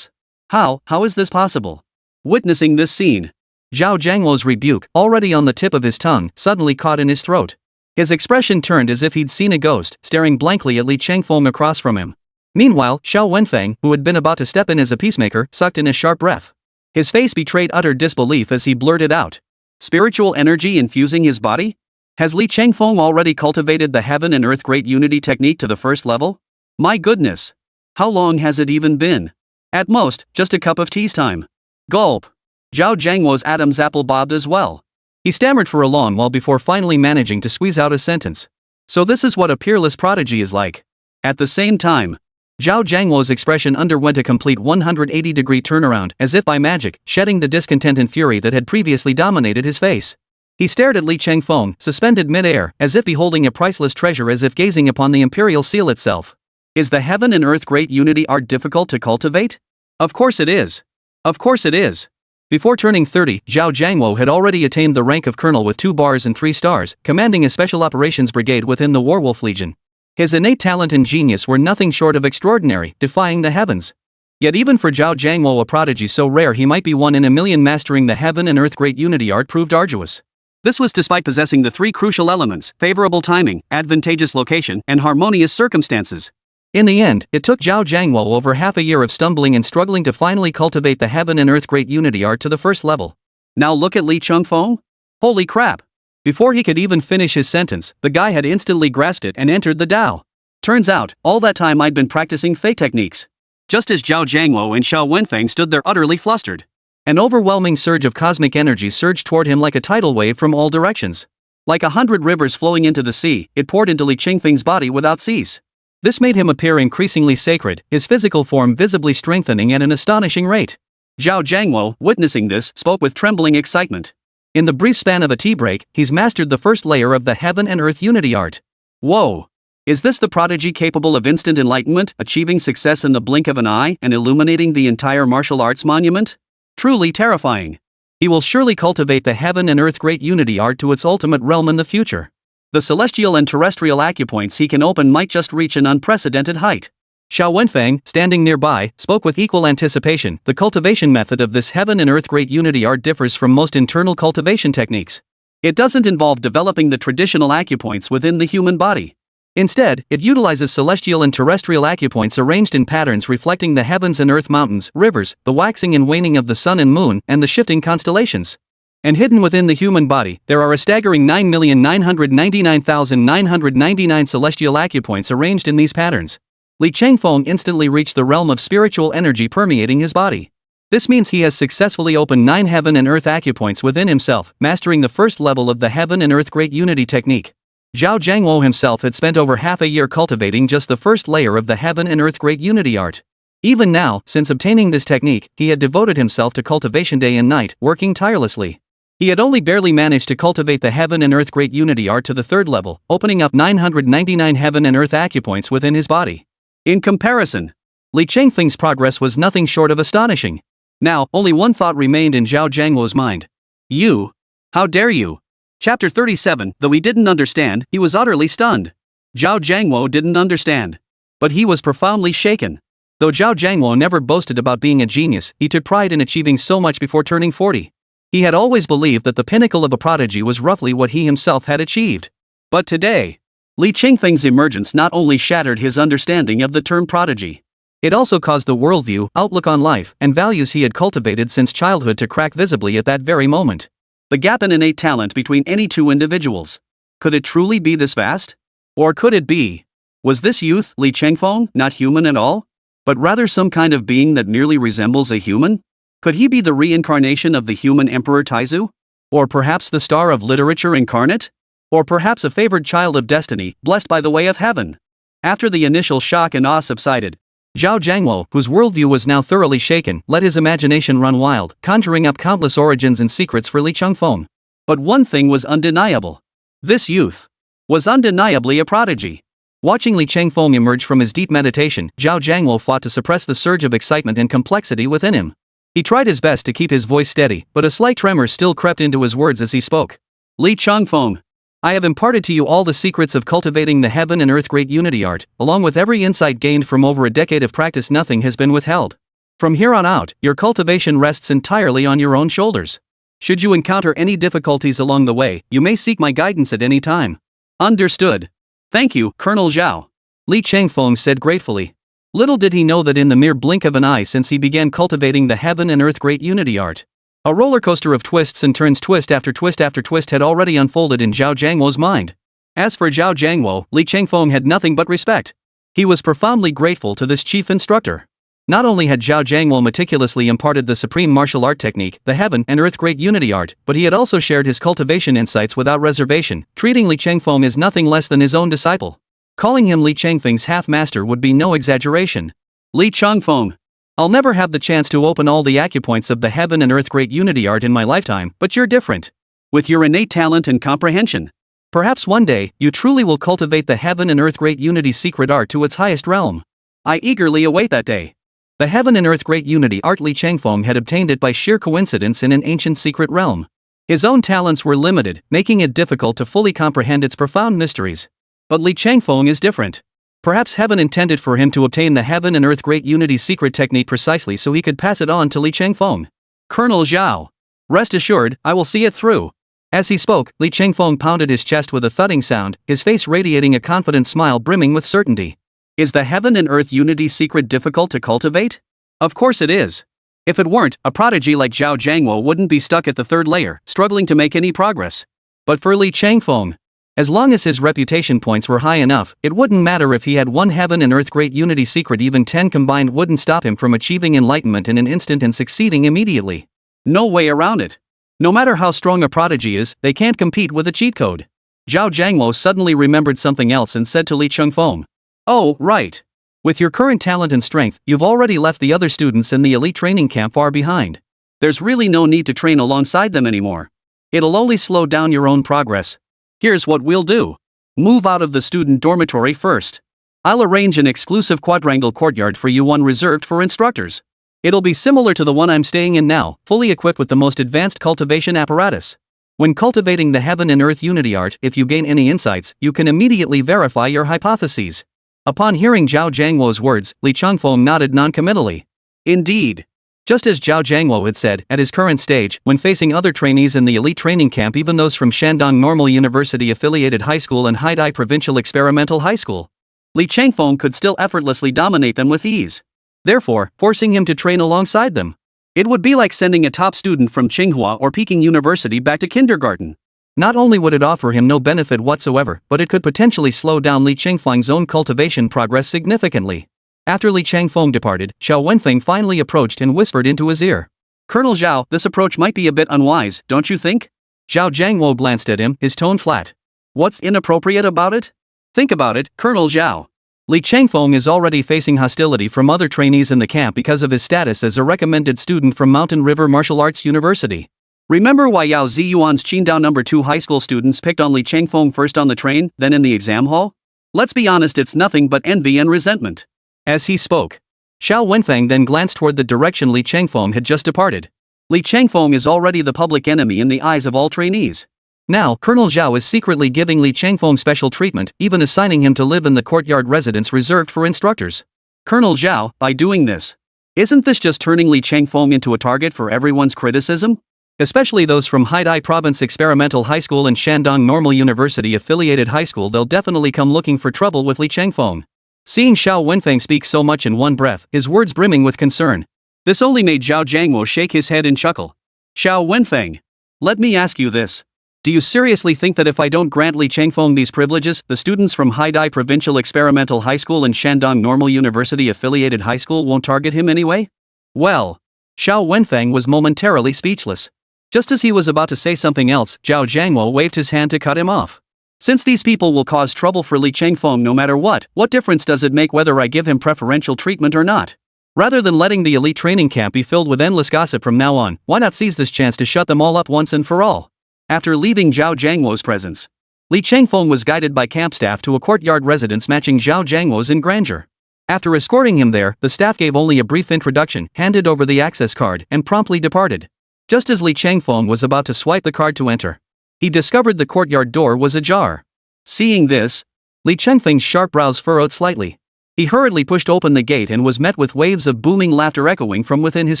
How is this possible? Witnessing this scene, Zhao Jiangwo's rebuke, already on the tip of his tongue, suddenly caught in his throat. His expression turned as if he'd seen a ghost, staring blankly at Li Chengfeng across from him. Meanwhile, Xiao Wenfeng, who had been about to step in as a peacemaker, sucked in a sharp breath. His face betrayed utter disbelief as he blurted out, "Spiritual energy infusing his body? Has Li Chengfeng already cultivated the heaven and earth great unity technique to the first level? My goodness! How long has it even been? At most, just a cup of tea's time." Gulp. Zhao Jiangwo's Adam's apple bobbed as well. He stammered for a long while before finally managing to squeeze out a sentence. So this is what a peerless prodigy is like. At the same time, Zhao Jiangwo's expression underwent a complete 180-degree turnaround, as if by magic, shedding the discontent and fury that had previously dominated his face. He stared at Li Chengfeng, suspended mid-air, as if beholding a priceless treasure, as if gazing upon the imperial seal itself. Is the heaven and earth great unity art difficult to cultivate? Of course it is. Of course it is. Before turning 30, Zhao Jiangwo had already attained the rank of colonel with 2 bars and 3 stars, commanding a special operations brigade within the Warwolf Legion. His innate talent and genius were nothing short of extraordinary, defying the heavens. Yet even for Zhao Jiangwo, a prodigy so rare he might be one in a million, mastering the heaven and earth great unity art proved arduous. This was despite possessing the 3 crucial elements: favorable timing, advantageous location, and harmonious circumstances. In the end, it took Zhao Jiangwo over half a year of stumbling and struggling to finally cultivate the heaven and earth great unity art to the first level. Now look at Li Chengfeng. Holy crap! Before he could even finish his sentence, the guy had instantly grasped it and entered the Dao. Turns out, all that time I'd been practicing fei techniques. Just as Zhao Jiangwo and Xiao Wenfeng stood there utterly flustered, an overwhelming surge of cosmic energy surged toward him like a tidal wave from all directions. Like 100 rivers flowing into the sea, it poured into Li Chengfeng's body without cease. This made him appear increasingly sacred, his physical form visibly strengthening at an astonishing rate. Zhao Jiangwo, witnessing this, spoke with trembling excitement. In the brief span of a tea break, he's mastered the first layer of the heaven and earth unity art. Whoa! Is this the prodigy capable of instant enlightenment, achieving success in the blink of an eye and illuminating the entire martial arts monument? Truly terrifying. He will surely cultivate the heaven and earth great unity art to its ultimate realm in the future. The celestial and terrestrial acupoints he can open might just reach an unprecedented height. Xiao Wenfeng, standing nearby, spoke with equal anticipation. The cultivation method of this heaven and earth great unity art differs from most internal cultivation techniques. It doesn't involve developing the traditional acupoints within the human body. Instead, it utilizes celestial and terrestrial acupoints arranged in patterns reflecting the heavens and earth, mountains, rivers, the waxing and waning of the sun and moon, and the shifting constellations. And hidden within the human body, there are a staggering 9,999,999 celestial acupoints arranged in these patterns. Li Changfeng instantly reached the realm of spiritual energy permeating his body. This means he has successfully opened 9 heaven and earth acupoints within himself, mastering the first level of the heaven and earth great unity technique. Zhao Jiangwo himself had spent over half a year cultivating just the first layer of the heaven and earth great unity art. Even now, since obtaining this technique, he had devoted himself to cultivation day and night, working tirelessly. He had only barely managed to cultivate the heaven and earth great unity art to the third level, opening up 999 heaven and earth acupoints within his body. In comparison, Li Changfeng's progress was nothing short of astonishing. Now, only one thought remained in Zhao Jiangwo's mind. You? How dare you? Chapter 37. Though he didn't understand, he was utterly stunned. Zhao Jiangwo didn't understand. But he was profoundly shaken. Though Zhao Jiangwo never boasted about being a genius, he took pride in achieving so much before turning 40. He had always believed that the pinnacle of a prodigy was roughly what he himself had achieved. But today, Li Changfeng's emergence not only shattered his understanding of the term prodigy, it also caused the worldview, outlook on life, and values he had cultivated since childhood to crack visibly at that very moment. The gap in innate talent between any two individuals. Could it truly be this vast? Or could it be? Was this youth, Li Changfeng, not human at all? But rather some kind of being that merely resembles a human? Could he be the reincarnation of the human Emperor Taizu? Or perhaps the star of literature incarnate? Or perhaps a favored child of destiny, blessed by the way of heaven? After the initial shock and awe subsided, Zhao Jiangwo, whose worldview was now thoroughly shaken, let his imagination run wild, conjuring up countless origins and secrets for Li Changfeng. But one thing was undeniable. This youth was undeniably a prodigy. Watching Li Changfeng emerge from his deep meditation, Zhao Jiangwo fought to suppress the surge of excitement and complexity within him. He tried his best to keep his voice steady, but a slight tremor still crept into his words as he spoke. Li Changfeng, I have imparted to you all the secrets of cultivating the heaven and earth great unity art, along with every insight gained from over a decade of practice. Nothing has been withheld. From here on out, your cultivation rests entirely on your own shoulders. Should you encounter any difficulties along the way, you may seek my guidance at any time. Understood. Thank you, Colonel Zhao. Li Changfeng said gratefully. Little did he know that in the mere blink of an eye since he began cultivating the heaven and earth great unity art, a roller coaster of twists and turns, twist after twist after twist, had already unfolded in Zhao Jiangwo's mind. As for Zhao Jiangwo, Li Changfeng had nothing but respect. He was profoundly grateful to this chief instructor. Not only had Zhao Jiangwo meticulously imparted the supreme martial art technique, the heaven and earth great unity art, but he had also shared his cultivation insights without reservation, treating Li Changfeng as nothing less than his own disciple. Calling him Li Changfeng's half-master would be no exaggeration. Li Changfeng, I'll never have the chance to open all the acupoints of the heaven and earth great unity art in my lifetime, but you're different. With your innate talent and comprehension, perhaps one day, you truly will cultivate the heaven and earth great unity secret art to its highest realm. I eagerly await that day. The heaven and earth great unity art. Li Changfeng had obtained it by sheer coincidence in an ancient secret realm. His own talents were limited, making it difficult to fully comprehend its profound mysteries. But Li Changfeng is different. Perhaps heaven intended for him to obtain the heaven and earth great unity secret technique precisely so he could pass it on to Li Changfeng. Colonel Zhao, rest assured, I will see it through. As he spoke, Li Changfeng pounded his chest with a thudding sound, his face radiating a confident smile brimming with certainty. Is the heaven and earth unity secret difficult to cultivate? Of course it is. If it weren't, a prodigy like Zhao Jiangwo wouldn't be stuck at the third layer, struggling to make any progress. But for Li Changfeng, as long as his reputation points were high enough, it wouldn't matter if he had one heaven and earth great unity secret. Even 10 combined wouldn't stop him from achieving enlightenment in an instant and succeeding immediately. No way around it. No matter how strong a prodigy is, they can't compete with a cheat code. Zhao Jiangwo suddenly remembered something else and said to Li Changfeng, "Oh, right. With your current talent and strength, you've already left the other students in the elite training camp far behind. There's really no need to train alongside them anymore. It'll only slow down your own progress. Here's what we'll do. Move out of the student dormitory first. I'll arrange an exclusive quadrangle courtyard for you, one reserved for instructors. It'll be similar to the one I'm staying in now, fully equipped with the most advanced cultivation apparatus. When cultivating the heaven and earth unity art, if you gain any insights, you can immediately verify your hypotheses." Upon hearing Zhao Jiangwo's words, Li Changfeng nodded noncommittally. Indeed. Just as Zhao Jiangwo had said, at his current stage, when facing other trainees in the elite training camp, even those from Shandong Normal University Affiliated High School and Haidai Provincial Experimental High School, Li Changfeng could still effortlessly dominate them with ease, therefore forcing him to train alongside them. It would be like sending a top student from Tsinghua or Peking University back to kindergarten. Not only would it offer him no benefit whatsoever, but it could potentially slow down Li Changfeng's own cultivation progress significantly. After Li Changfeng departed, Xiao Wenfeng finally approached and whispered into his ear. "Colonel Zhao, this approach might be a bit unwise, don't you think?" Zhao Jiangwo glanced at him, his tone flat. "What's inappropriate about it?" "Think about it, Colonel Zhao. Li Changfeng is already facing hostility from other trainees in the camp because of his status as a recommended student from Mountain River Martial Arts University. Remember why Yao Ziyuan's Qingdao No. 2 high school students picked on Li Changfeng first on the train, then in the exam hall? Let's be honest, it's nothing but envy and resentment." As he spoke, Xiao Wenfeng then glanced toward the direction Li Changfeng had just departed. Li Changfeng is already the public enemy in the eyes of all trainees. Now, Colonel Zhao is secretly giving Li Changfeng special treatment, even assigning him to live in the courtyard residence reserved for instructors. Colonel Zhao, by doing this, isn't this just turning Li Changfeng into a target for everyone's criticism? Especially those from Haidai Province Experimental High School and Shandong Normal University Affiliated High School. They'll definitely come looking for trouble with Li Changfeng. Seeing Xiao Wenfeng speak so much in one breath, his words brimming with concern, this only made Zhao Jiangwo shake his head and chuckle. "Xiao Wenfeng, let me ask you this. Do you seriously think that if I don't grant Li Changfeng these privileges, the students from Haidai Provincial Experimental High School and Shandong Normal University Affiliated High School won't target him anyway?" Well, Xiao Wenfeng was momentarily speechless. Just as he was about to say something else, Zhao Jiangwo waved his hand to cut him off. "Since these people will cause trouble for Li Changfeng no matter what difference does it make whether I give him preferential treatment or not? Rather than letting the elite training camp be filled with endless gossip from now on, why not seize this chance to shut them all up once and for all?" After leaving Zhao Jiangwo's presence, Li Changfeng was guided by camp staff to a courtyard residence matching Zhao Jiangwo's in grandeur. After escorting him there, the staff gave only a brief introduction, handed over the access card, and promptly departed. Just as Li Changfeng was about to swipe the card to enter, he discovered the courtyard door was ajar. Seeing this, Li Changfeng's sharp brows furrowed slightly. He hurriedly pushed open the gate and was met with waves of booming laughter echoing from within his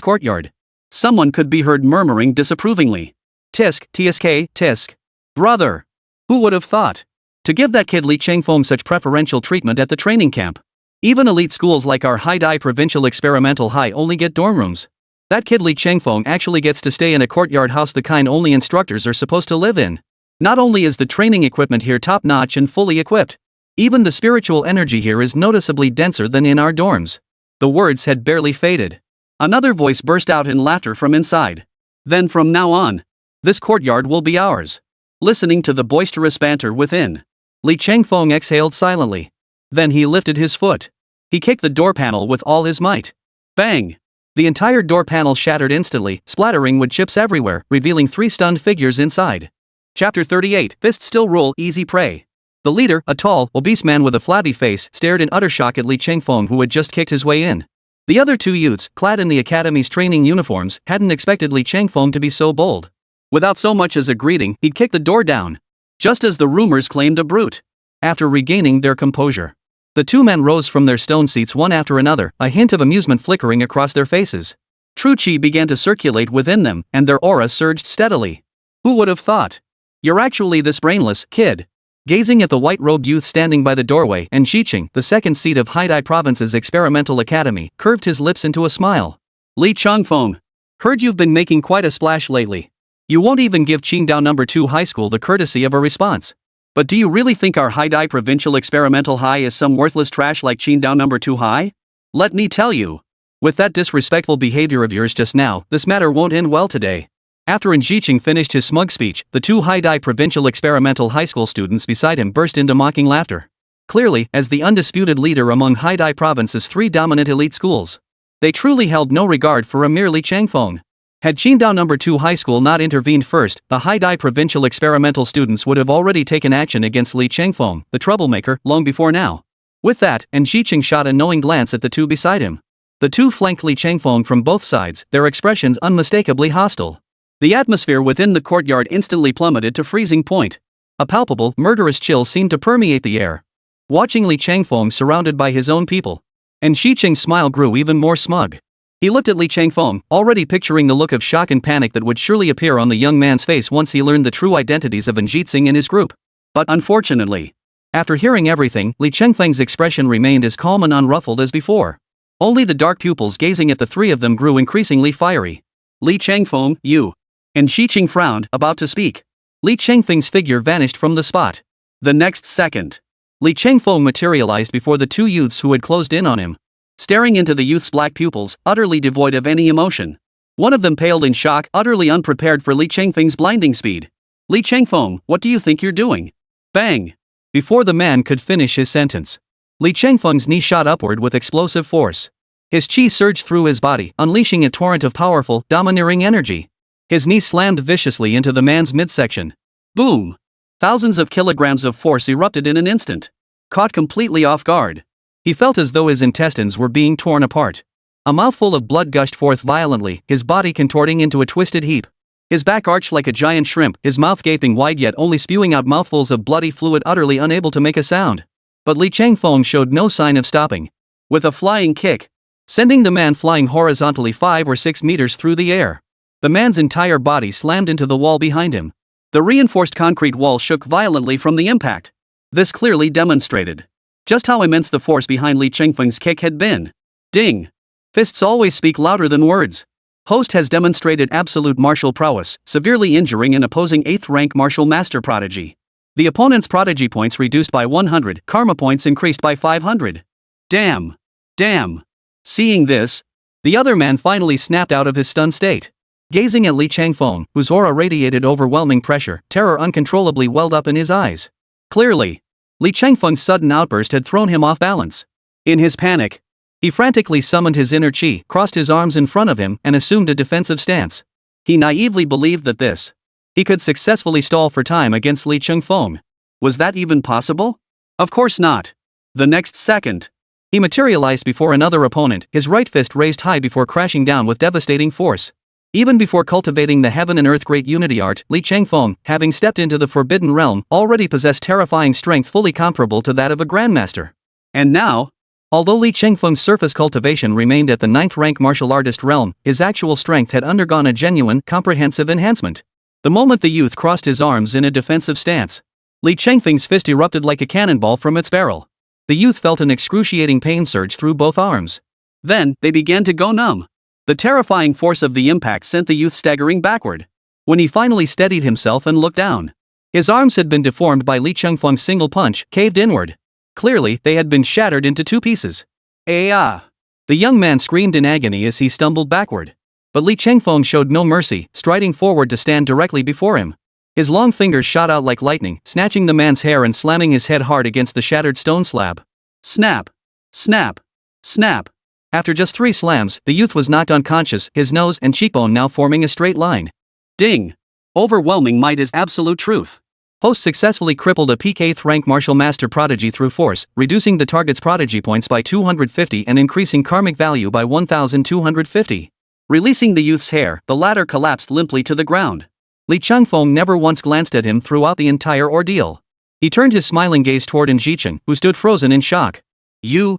courtyard. Someone could be heard murmuring disapprovingly. "Tisk, tsk, tisk. Brother! Who would have thought? To give that kid Li Changfeng such preferential treatment at the training camp. Even elite schools like our Haidai Provincial Experimental High only get dorm rooms. That kid Li Changfeng actually gets to stay in a courtyard house, the kind only instructors are supposed to live in. Not only is the training equipment here top-notch and fully equipped, even the spiritual energy here is noticeably denser than in our dorms." The words had barely faded. Another voice burst out in laughter from inside. "Then from now on, this courtyard will be ours." Listening to the boisterous banter within, Li Changfeng exhaled silently. Then he lifted his foot. He kicked the door panel with all his might. Bang! The entire door panel shattered instantly, splattering wood chips everywhere, revealing 3 stunned figures inside. Chapter 38, Fist Still Rule, Easy Prey. The leader, a tall, obese man with a flabby face, stared in utter shock at Li Changfeng, who had just kicked his way in. The other 2 youths, clad in the academy's training uniforms, hadn't expected Li Changfeng to be so bold. Without so much as a greeting, he'd kicked the door down. Just as the rumors claimed a brute. After regaining their composure, the 2 men rose from their stone seats one after another, a hint of amusement flickering across their faces. True chi began to circulate within them, and their aura surged steadily. "Who would have thought? You're actually this brainless kid." Gazing at the white-robed youth standing by the doorway, and Xiqing, the second seat of Haidai Province's experimental academy, curved his lips into a smile. "Li Changfeng, heard you've been making quite a splash lately. You won't even give Qingdao No. 2 High School the courtesy of a response. But do you really think our Haidai Provincial Experimental High is some worthless trash like Qingdao No. 2 High? Let me tell you, with that disrespectful behavior of yours just now, this matter won't end well today." After Xiqing finished his smug speech, the 2 Haidai Provincial Experimental High School students beside him burst into mocking laughter. Clearly, as the undisputed leader among Haidai Province's 3 dominant elite schools, they truly held no regard for a mere Li Changfeng. Had Qingdao No. 2 High School not intervened first, the Haidai Provincial Experimental students would have already taken action against Li Changfeng, the troublemaker, long before now. With that, Xiqing shot a knowing glance at the 2 beside him. The 2 flanked Li Changfeng from both sides, their expressions unmistakably hostile. The atmosphere within the courtyard instantly plummeted to freezing point. A palpable, murderous chill seemed to permeate the air. Watching Li Changfeng surrounded by his own people, and Xiqing's smile grew even more smug. He looked at Li Changfeng, already picturing the look of shock and panic that would surely appear on the young man's face once he learned the true identities of Njitsing and his group. But unfortunately, after hearing everything, Li Changfeng's expression remained as calm and unruffled as before. Only the dark pupils gazing at the three of them grew increasingly fiery. Li Changfeng, you. And Xiqing frowned, about to speak. Li Changfeng's figure vanished from the spot. The next second, Li Changfeng materialized before the two youths who had closed in on him. Staring into the youth's black pupils, utterly devoid of any emotion. One of them paled in shock, utterly unprepared for Li Changfeng's blinding speed. Li Changfeng, what do you think you're doing? Bang! Before the man could finish his sentence, Li Changfeng's knee shot upward with explosive force. His chi surged through his body, unleashing a torrent of powerful, domineering energy. His knee slammed viciously into the man's midsection. Boom! Thousands of kilograms of force erupted in an instant. Caught completely off guard, he felt as though his intestines were being torn apart. A mouthful of blood gushed forth violently, his body contorting into a twisted heap. His back arched like a giant shrimp, his mouth gaping wide yet only spewing out mouthfuls of bloody fluid, utterly unable to make a sound. But Li Changfeng showed no sign of stopping. With a flying kick, sending the man flying horizontally 5 or 6 meters through the air. The man's entire body slammed into the wall behind him. The reinforced concrete wall shook violently from the impact. This clearly demonstrated just how immense the force behind Li Changfeng's kick had been. Ding! Fists always speak louder than words. Host has demonstrated absolute martial prowess, severely injuring an opposing 8th rank martial master prodigy. The opponent's prodigy points reduced by 100, karma points increased by 500. Damn! Damn! Seeing this, the other man finally snapped out of his stunned state. Gazing at Li Changfeng, whose aura radiated overwhelming pressure, terror uncontrollably welled up in his eyes. Clearly, Li Changfeng's sudden outburst had thrown him off balance. In his panic, he frantically summoned his inner chi, crossed his arms in front of him, and assumed a defensive stance. He naively believed that he could successfully stall for time against Li Changfeng. Was that even possible? Of course not. The next second, he materialized before another opponent, his right fist raised high before crashing down with devastating force. Even before cultivating the heaven and earth great unity art, Li Changfeng, having stepped into the forbidden realm, already possessed terrifying strength fully comparable to that of a grandmaster. And now, although Li Changfeng's surface cultivation remained at the 9th rank martial artist realm, his actual strength had undergone a genuine, comprehensive enhancement. The moment the youth crossed his arms in a defensive stance, Li Changfeng's fist erupted like a cannonball from its barrel. The youth felt an excruciating pain surge through both arms. Then, they began to go numb. The terrifying force of the impact sent the youth staggering backward. When he finally steadied himself and looked down, his arms had been deformed by Li Changfeng's single punch, caved inward. Clearly, they had been shattered into 2 pieces. Ah! The young man screamed in agony as he stumbled backward. But Li Changfeng showed no mercy, striding forward to stand directly before him. His long fingers shot out like lightning, snatching the man's hair and slamming his head hard against the shattered stone slab. Snap! Snap! Snap! After just 3 slams, the youth was knocked unconscious, his nose and cheekbone now forming a straight line. Ding! Overwhelming might is absolute truth. Host successfully crippled a peak 8th rank martial master prodigy through force, reducing the target's prodigy points by 250 and increasing karmic value by 1,250. Releasing the youth's hair, the latter collapsed limply to the ground. Li Changfeng never once glanced at him throughout the entire ordeal. He turned his smiling gaze toward Njitsing, who stood frozen in shock. You.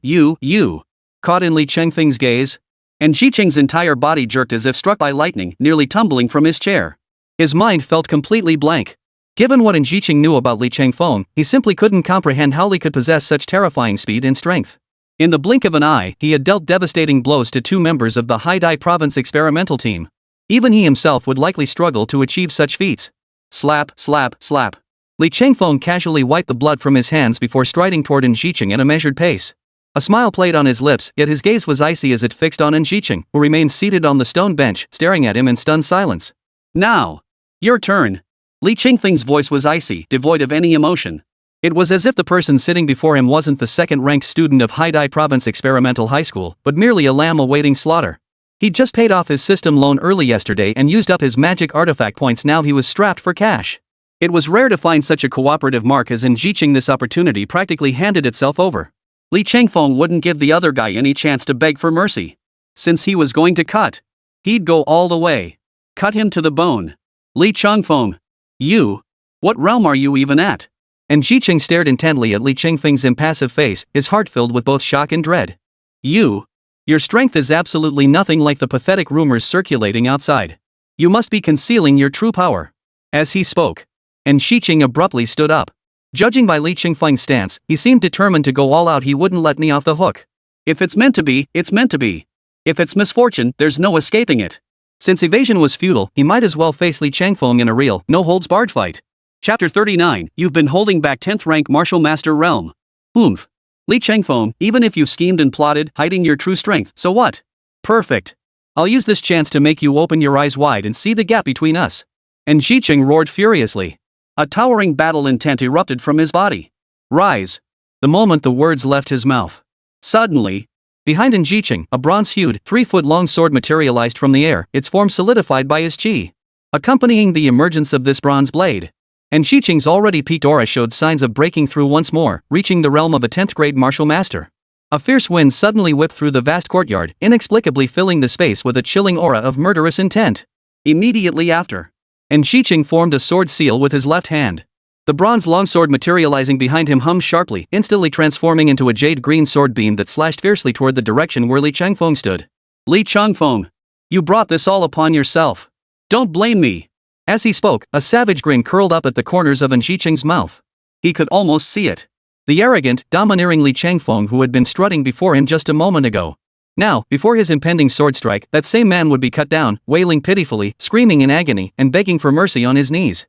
Caught in Li Changfeng's gaze, and Xiqing's entire body jerked as if struck by lightning, nearly tumbling from his chair. His mind felt completely blank. Given what Xiqing knew about Li Changfeng, he simply couldn't comprehend how Li could possess such terrifying speed and strength. In the blink of an eye, he had dealt devastating blows to 2 members of the Haidai province experimental team. Even he himself would likely struggle to achieve such feats. Slap, slap, slap. Li Changfeng casually wiped the blood from his hands before striding toward Njitsing at a measured pace. A smile played on his lips, yet his gaze was icy as it fixed on Njitsing, who remained seated on the stone bench, staring at him in stunned silence. Now, your turn. Li Changfeng's voice was icy, devoid of any emotion. It was as if the person sitting before him wasn't the second-ranked student of Haidai Province Experimental High School, but merely a lamb awaiting slaughter. He'd just paid off his system loan early yesterday and used up his magic artifact points. Now he was strapped for cash. It was rare to find such a cooperative mark as Njitsing. This opportunity practically handed itself over. Li Changfeng wouldn't give the other guy any chance to beg for mercy. Since he was going to cut, he'd go all the way. Cut him to the bone. Li Changfeng. You? What realm are you even at? And Xiqing stared intently at Li Changfeng's impassive face, his heart filled with both shock and dread. You? Your strength is absolutely nothing like the pathetic rumors circulating outside. You must be concealing your true power." As he spoke, and Xiqing abruptly stood up. Judging by Li Qingfeng's stance, he seemed determined to go all out. "He wouldn't let me off the hook. If it's meant to be, it's meant to be. If it's misfortune, there's no escaping it." Since evasion was futile, he might as well face Li Changfeng in a real, no-holds-barred fight. Chapter 39, You've been holding back 10th rank martial master realm. Oomph. Li Changfeng, even if you schemed and plotted, hiding your true strength, so what? Perfect. I'll use this chance to make you open your eyes wide and see the gap between us. And Xiqing roared furiously. A towering battle intent erupted from his body. Rise. The moment the words left his mouth. Suddenly, behind Xiqing, a bronze-hued, 3-foot-long sword materialized from the air, its form solidified by his qi. Accompanying the emergence of this bronze blade, and Xiqing's already peaked aura showed signs of breaking through once more, reaching the realm of a 10th-grade martial master. A fierce wind suddenly whipped through the vast courtyard, inexplicably filling the space with a chilling aura of murderous intent. Immediately after, and Xiqing formed a sword seal with his left hand. The bronze longsword materializing behind him hummed sharply, instantly transforming into a jade-green sword beam that slashed fiercely toward the direction where Li Changfeng stood. "Li Changfeng, you brought this all upon yourself. Don't blame me." As he spoke, a savage grin curled up at the corners of Xiqing's mouth. He could almost see it. The arrogant, domineering Li Changfeng who had been strutting before him just a moment ago. Now, before his impending sword strike, that same man would be cut down, wailing pitifully, screaming in agony, and begging for mercy on his knees.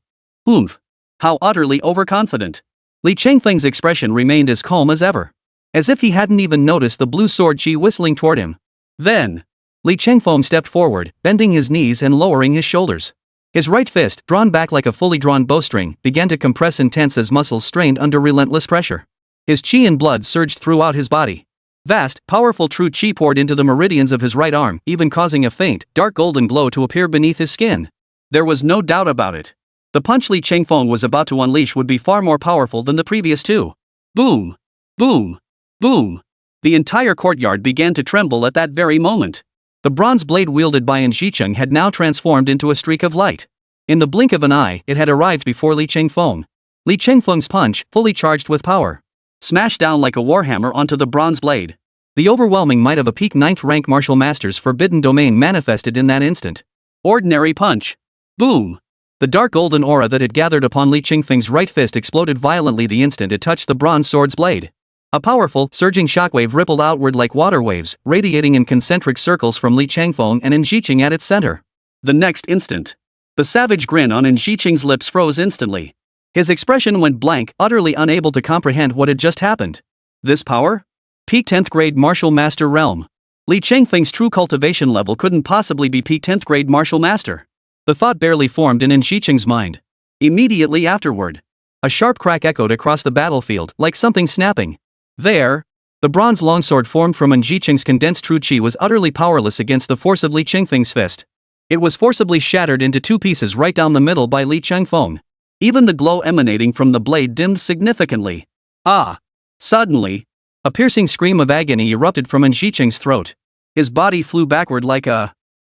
Oomph. How utterly overconfident. Li Changfeng's expression remained as calm as ever. As if he hadn't even noticed the blue sword chi whistling toward him. Then, Li Changfeng stepped forward, bending his knees and lowering his shoulders. His right fist, drawn back like a fully drawn bowstring, began to compress and tense as muscles strained under relentless pressure. His qi and blood surged throughout his body. Vast, powerful true qi poured into the meridians of his right arm, even causing a faint, dark golden glow to appear beneath his skin. There was no doubt about it. The punch Li Changfeng was about to unleash would be far more powerful than the previous two. Boom! Boom! Boom! The entire courtyard began to tremble at that very moment. The bronze blade wielded by Xiqing had now transformed into a streak of light. In the blink of an eye, it had arrived before Li Changfeng. Li Changfeng's punch, fully charged with power, smashed down like a warhammer onto the bronze blade. The overwhelming might of a peak 9th rank martial master's forbidden domain manifested in that instant. Ordinary punch. Boom! The dark golden aura that had gathered upon Li Changfeng's right fist exploded violently the instant it touched the bronze sword's blade. A powerful, surging shockwave rippled outward like water waves, radiating in concentric circles from Li Changfeng and Xiqing at its center. The next instant, the savage grin on Xiqing's lips froze instantly. His expression went blank, utterly unable to comprehend what had just happened. This power? Peak 10th grade martial master realm. Li Changfeng's true cultivation level couldn't possibly be peak 10th grade martial master. The thought barely formed in Xiqing's mind. Immediately afterward, a sharp crack echoed across the battlefield, like something snapping. There, the bronze longsword formed from Xiqing's condensed true qi was utterly powerless against the force of Li Changfeng's fist. It was forcibly shattered into two pieces right down the middle by Li Changfeng. Even the glow emanating from the blade dimmed significantly. Ah! Suddenly, a piercing scream of agony erupted from Xiqing's throat. His body flew backward like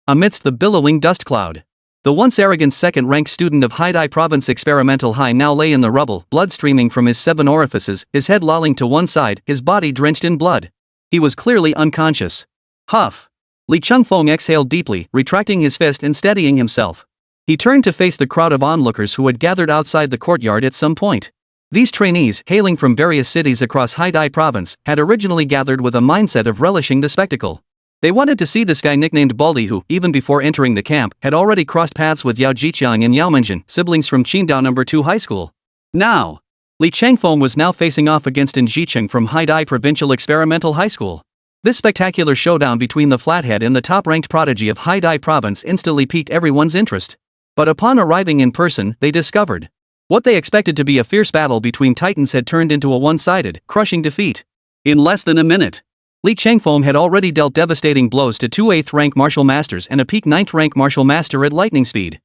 amidst the billowing dust cloud. The once arrogant second-ranked student of Haidai Province Experimental High now lay in the rubble, blood streaming from his 7 orifices, his head lolling to one side, his body drenched in blood. He was clearly unconscious. Huff! Li Changfeng exhaled deeply, retracting his fist and steadying himself. He turned to face the crowd of onlookers who had gathered outside the courtyard at some point. These trainees, hailing from various cities across Haidai Province, had originally gathered with a mindset of relishing the spectacle. They wanted to see this guy nicknamed Baldy who, even before entering the camp, had already crossed paths with Yao Jiqiang and Yao Menjin, siblings from Qingdao No. 2 High School. Now, Li Changfeng was now facing off against Xiqing from Haidai Provincial Experimental High School. This spectacular showdown between the flathead and the top-ranked prodigy of Haidai Province instantly piqued everyone's interest. But upon arriving in person, they discovered what they expected to be a fierce battle between titans had turned into a one-sided, crushing defeat. In less than a minute, Li Changfeng had already dealt devastating blows to 2 8th rank martial masters and a peak 9th rank martial master at lightning speed.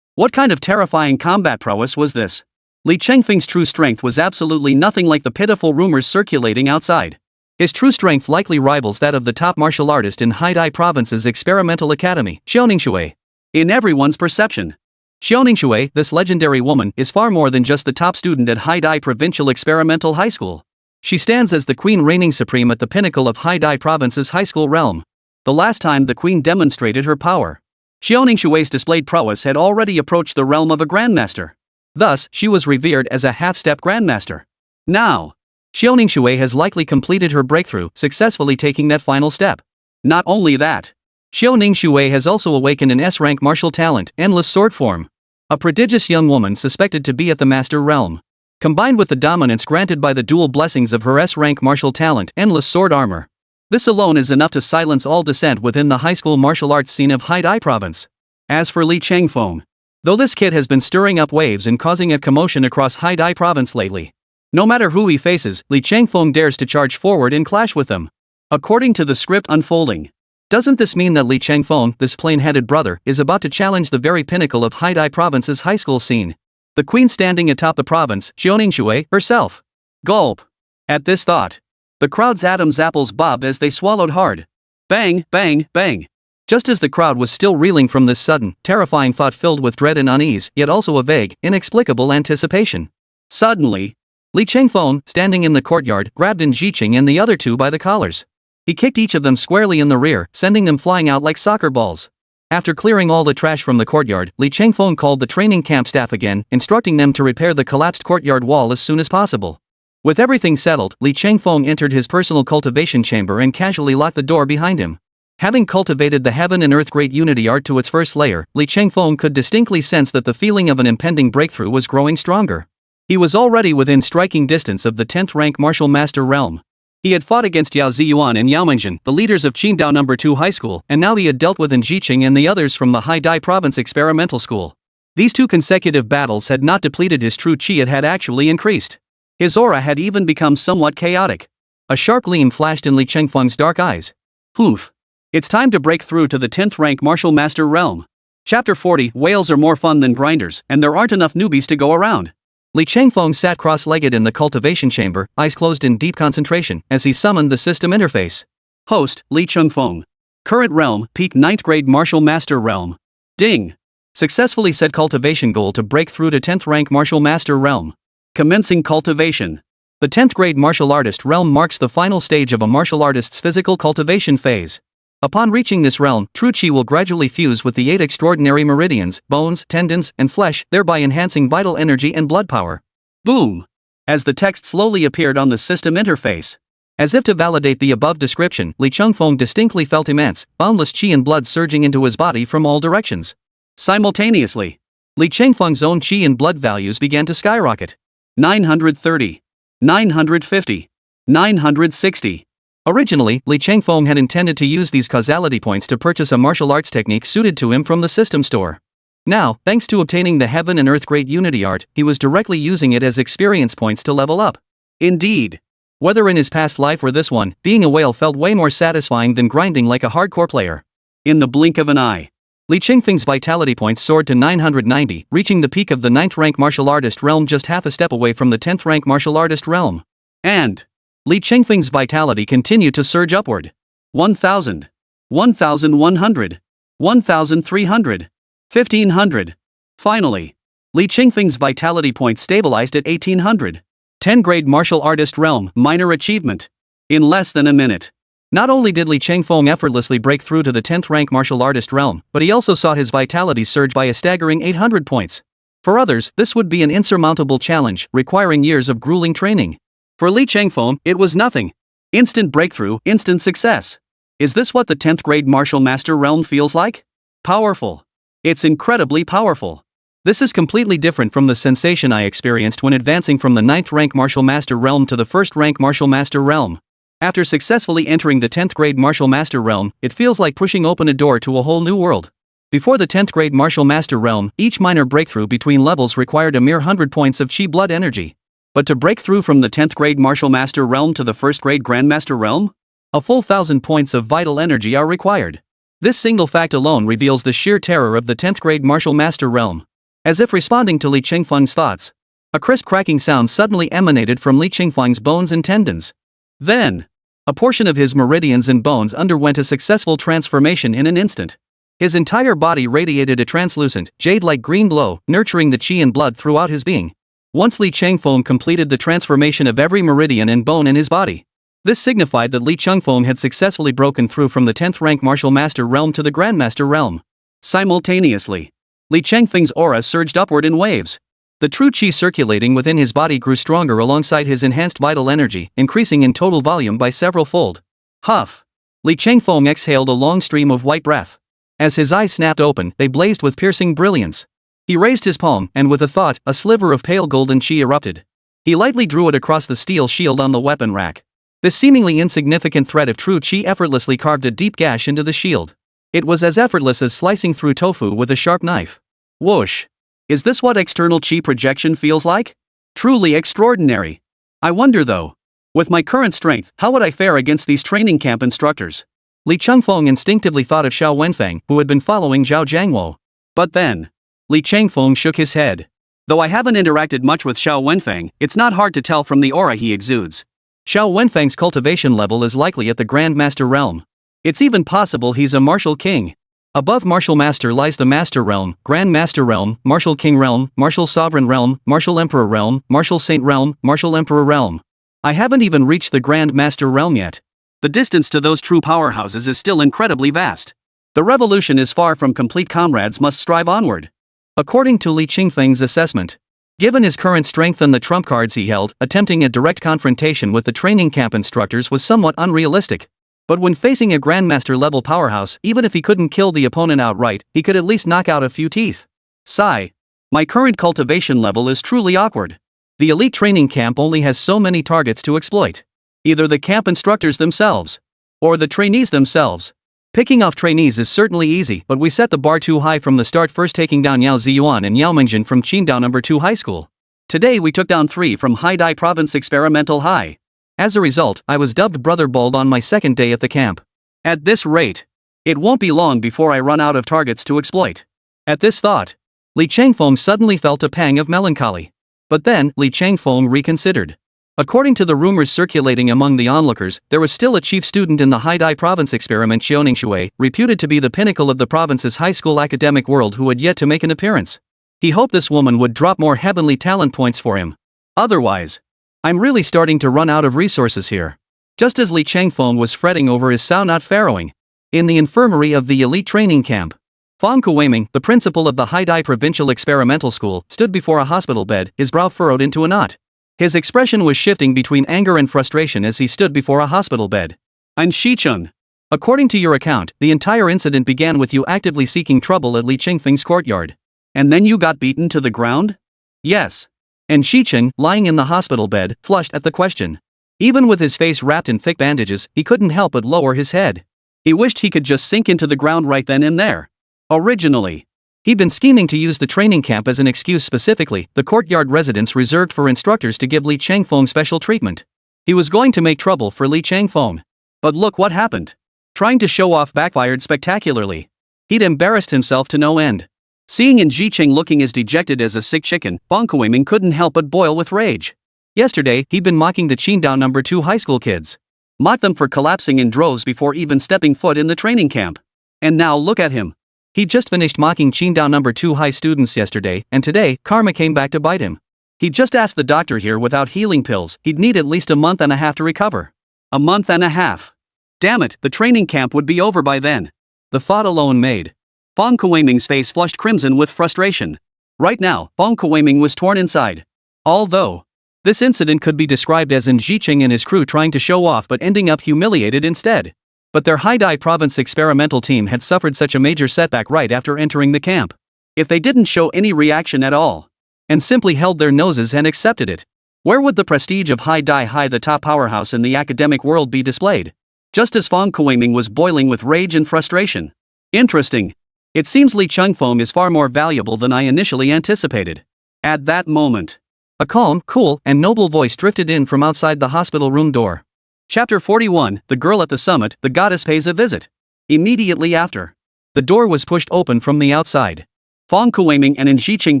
What kind of terrifying combat prowess was this? Li Changfeng's true strength was absolutely nothing like the pitiful rumors circulating outside. His true strength likely rivals that of the top martial artist in Haidai Province's experimental academy, Xiaoningshui. In everyone's perception, Xiaoningshui, this legendary woman, is far more than just the top student at Haidai Provincial Experimental High School. She stands as the queen reigning supreme at the pinnacle of Haidai Province's high school realm. The last time the queen demonstrated her power, Xiaoningshui's displayed prowess had already approached the realm of a grandmaster. Thus, she was revered as a half-step grandmaster. Now, Xiaoningshui has likely completed her breakthrough, successfully taking that final step. Not only that, Xiaoningshui has also awakened an S-rank martial talent, endless sword form. A prodigious young woman suspected to be at the master realm. Combined with the dominance granted by the dual blessings of her S-rank martial talent, endless sword armor. This alone is enough to silence all dissent within the high school martial arts scene of Haidai Province. As for Li Changfeng, though this kid has been stirring up waves and causing a commotion across Haidai Province lately, no matter who he faces, Li Changfeng dares to charge forward and clash with them. According to the script unfolding, doesn't this mean that Li Changfeng, this plain-headed brother, is about to challenge the very pinnacle of Haidai Province's high school scene? The queen standing atop the province, Xiaoningshui, herself. Gulp. At this thought, the crowd's Adam's apples bobbed as they swallowed hard. Bang, bang, bang. Just as the crowd was still reeling from this sudden, terrifying thought filled with dread and unease, yet also a vague, inexplicable anticipation. Suddenly, Li Changfeng, standing in the courtyard, grabbed in Jiqing and the other two by the collars. He kicked each of them squarely in the rear, sending them flying out like soccer balls. After clearing all the trash from the courtyard, Li Changfeng called the training camp staff again, instructing them to repair the collapsed courtyard wall as soon as possible. With everything settled, Li Changfeng entered his personal cultivation chamber and casually locked the door behind him. Having cultivated the heaven and earth great unity art to its first layer, Li Changfeng could distinctly sense that the feeling of an impending breakthrough was growing stronger. He was already within striking distance of the 10th rank martial master realm. He had fought against Yao Ziyuan and Yao Mingzhen, the leaders of Qingdao No. 2 High School, and now he had dealt with Jiqing and the others from the Haidai Province Experimental School. These two consecutive battles had not depleted his true qi, it had actually increased. His aura had even become somewhat chaotic. A sharp gleam flashed in Li Changfeng's dark eyes. Oof. It's time to break through to the 10th rank martial master realm. Chapter 40, Whales are more fun than grinders, and there aren't enough newbies to go around. Li Changfeng sat cross-legged in the cultivation chamber, eyes closed in deep concentration, as he summoned the system interface. Host, Li Changfeng. Current realm, peak 9th grade martial master realm. Ding. Successfully set cultivation goal to break through to 10th rank martial master realm. Commencing cultivation. The 10th grade martial artist realm marks the final stage of a martial artist's physical cultivation phase. Upon reaching this realm, true qi will gradually fuse with the 8 extraordinary meridians, bones, tendons, and flesh, thereby enhancing vital energy and blood power. Boom! As the text slowly appeared on the system interface. As if to validate the above description, Li Changfeng distinctly felt immense, boundless qi and blood surging into his body from all directions. Simultaneously, Li Changfeng's own qi and blood values began to skyrocket. 930. 950. 960. Originally, Li Changfeng had intended to use these causality points to purchase a martial arts technique suited to him from the system store. Now, thanks to obtaining the Heaven and Earth Great Unity art, he was directly using it as experience points to level up. Indeed. Whether in his past life or this one, being a whale felt way more satisfying than grinding like a hardcore player. In the blink of an eye, Li Changfeng's vitality points soared to 990, reaching the peak of the 9th rank martial artist realm just half a step away from the 10th rank martial artist realm. And Li Changfeng's vitality continued to surge upward. 1,000. 1,100. 1,300. 1,500. Finally, Li Changfeng's vitality points stabilized at 1,800. 10 grade martial artist realm, minor achievement. In less than a minute. Not only did Li Changfeng effortlessly break through to the 10th rank martial artist realm, but he also saw his vitality surge by a staggering 800 points. For others, this would be an insurmountable challenge, requiring years of grueling training. For Li Changfeng, it was nothing. Instant breakthrough, instant success. Is this what the 10th grade martial master realm feels like? Powerful. It's incredibly powerful. This is completely different from the sensation I experienced when advancing from the 9th rank martial master realm to the 1st rank martial master realm. After successfully entering the 10th grade martial master realm, it feels like pushing open a door to a whole new world. Before the 10th grade martial master realm, each minor breakthrough between levels required a mere 100 points of qi blood energy. But to break through from the 10th grade martial master realm to the 1st grade grandmaster realm? A full 1,000 points of vital energy are required. This single fact alone reveals the sheer terror of the 10th grade martial master realm. As if responding to Li Changfeng's thoughts, a crisp cracking sound suddenly emanated from Li Changfeng's bones and tendons. Then, a portion of his meridians and bones underwent a successful transformation in an instant. His entire body radiated a translucent, jade-like green glow, nurturing the qi and blood throughout his being. Once Li Changfeng completed the transformation of every meridian and bone in his body. This signified that Li Changfeng had successfully broken through from the 10th rank martial master realm to the grandmaster realm. Simultaneously, Li Changfeng's aura surged upward in waves. The true qi circulating within his body grew stronger alongside his enhanced vital energy, increasing in total volume by several fold. Huff! Li Changfeng exhaled a long stream of white breath. As his eyes snapped open, they blazed with piercing brilliance. He raised his palm, and with a thought, a sliver of pale golden qi erupted. He lightly drew it across the steel shield on the weapon rack. This seemingly insignificant thread of true qi effortlessly carved a deep gash into the shield. It was as effortless as slicing through tofu with a sharp knife. Whoosh! Is this what external qi projection feels like? Truly extraordinary. I wonder though, with my current strength, how would I fare against these training camp instructors? Li Changfeng instinctively thought of Xiao Wenfeng, who had been following Zhao Jiangwo. But then, Li Changfeng shook his head. Though I haven't interacted much with Xiao Wenfeng, it's not hard to tell from the aura he exudes. Xiao Wenfeng's cultivation level is likely at the Grand Master realm. It's even possible he's a martial king. Above martial master lies the master realm, Grand Master realm, martial king realm, martial sovereign realm, martial emperor realm, martial saint realm, martial emperor realm. I haven't even reached the Grand Master realm yet. The distance to those true powerhouses is still incredibly vast. The revolution is far from complete. Comrades must strive onward. According to Li Changfeng's assessment, given his current strength and the trump cards he held, attempting a direct confrontation with the training camp instructors was somewhat unrealistic. But when facing a grandmaster level powerhouse, even if he couldn't kill the opponent outright, he could at least knock out a few teeth. Sigh. My current cultivation level is truly awkward. The elite training camp only has so many targets to exploit. Either the camp instructors themselves, or the trainees themselves. Picking off trainees is certainly easy, but we set the bar too high from the start, first taking down Yao Ziyuan and Yao Mingjin from Qingdao No. 2 High School. Today we took down 3 from Haidai Province Experimental High. As a result, I was dubbed Brother Bold on my second day at the camp. At this rate, it won't be long before I run out of targets to exploit. At this thought, Li Changfeng suddenly felt a pang of melancholy. But then, Li Changfeng reconsidered. According to the rumors circulating among the onlookers, there was still a chief student in the Haidai Province experiment, Xiaoning Shui, reputed to be the pinnacle of the province's high school academic world, who had yet to make an appearance. He hoped this woman would drop more heavenly talent points for him. Otherwise, I'm really starting to run out of resources here. Just as Li Changfeng was fretting over his Sao not farrowing, in the infirmary of the elite training camp, Fang Kuweiming, the principal of the Haidai Provincial Experimental School, stood before a hospital bed, his brow furrowed into a knot. His expression was shifting between anger and frustration as he stood before a hospital bed. "And Shichun, according to your account, the entire incident began with you actively seeking trouble at Li Changfeng's courtyard. And then you got beaten to the ground?" "Yes." And Shichun, lying in the hospital bed, flushed at the question. Even with his face wrapped in thick bandages, he couldn't help but lower his head. He wished he could just sink into the ground right then and there. Originally, he'd been scheming to use the training camp as an excuse, specifically the courtyard residence reserved for instructors, to give Li Changfeng special treatment. He was going to make trouble for Li Changfeng. But look what happened. Trying to show off backfired spectacularly. He'd embarrassed himself to no end. Seeing In Jicheng looking as dejected as a sick chicken, Fang Kuweiming couldn't help but boil with rage. Yesterday, he'd been mocking the Qingdao No. 2 high school kids. Mocked them for collapsing in droves before even stepping foot in the training camp. And now look at him. He'd just finished mocking Qingdao No. 2 high students yesterday, and today, karma came back to bite him. He'd just asked the doctor here without healing pills, he'd need at least a month and a half to recover. A month and a half. Damn it, the training camp would be over by then. The thought alone made Fang Kuweiming's face flushed crimson with frustration. Right now, Fang Kuweiming was torn inside. Although this incident could be described as In Jicheng and his crew trying to show off but ending up humiliated instead. But their Haidai Province experimental team had suffered such a major setback right after entering the camp. If they didn't show any reaction at all, and simply held their noses and accepted it, where would the prestige of Haidai High, the top powerhouse in the academic world, be displayed? Just as Fang Kuweiming was boiling with rage and frustration. Interesting. It seems Li Changfeng is far more valuable than I initially anticipated. At that moment, a calm, cool, and noble voice drifted in from outside the hospital room door. Chapter 41, The Girl at the Summit, the Goddess Pays a Visit. Immediately after, the door was pushed open from the outside. Fang Kuweiming and In Jicheng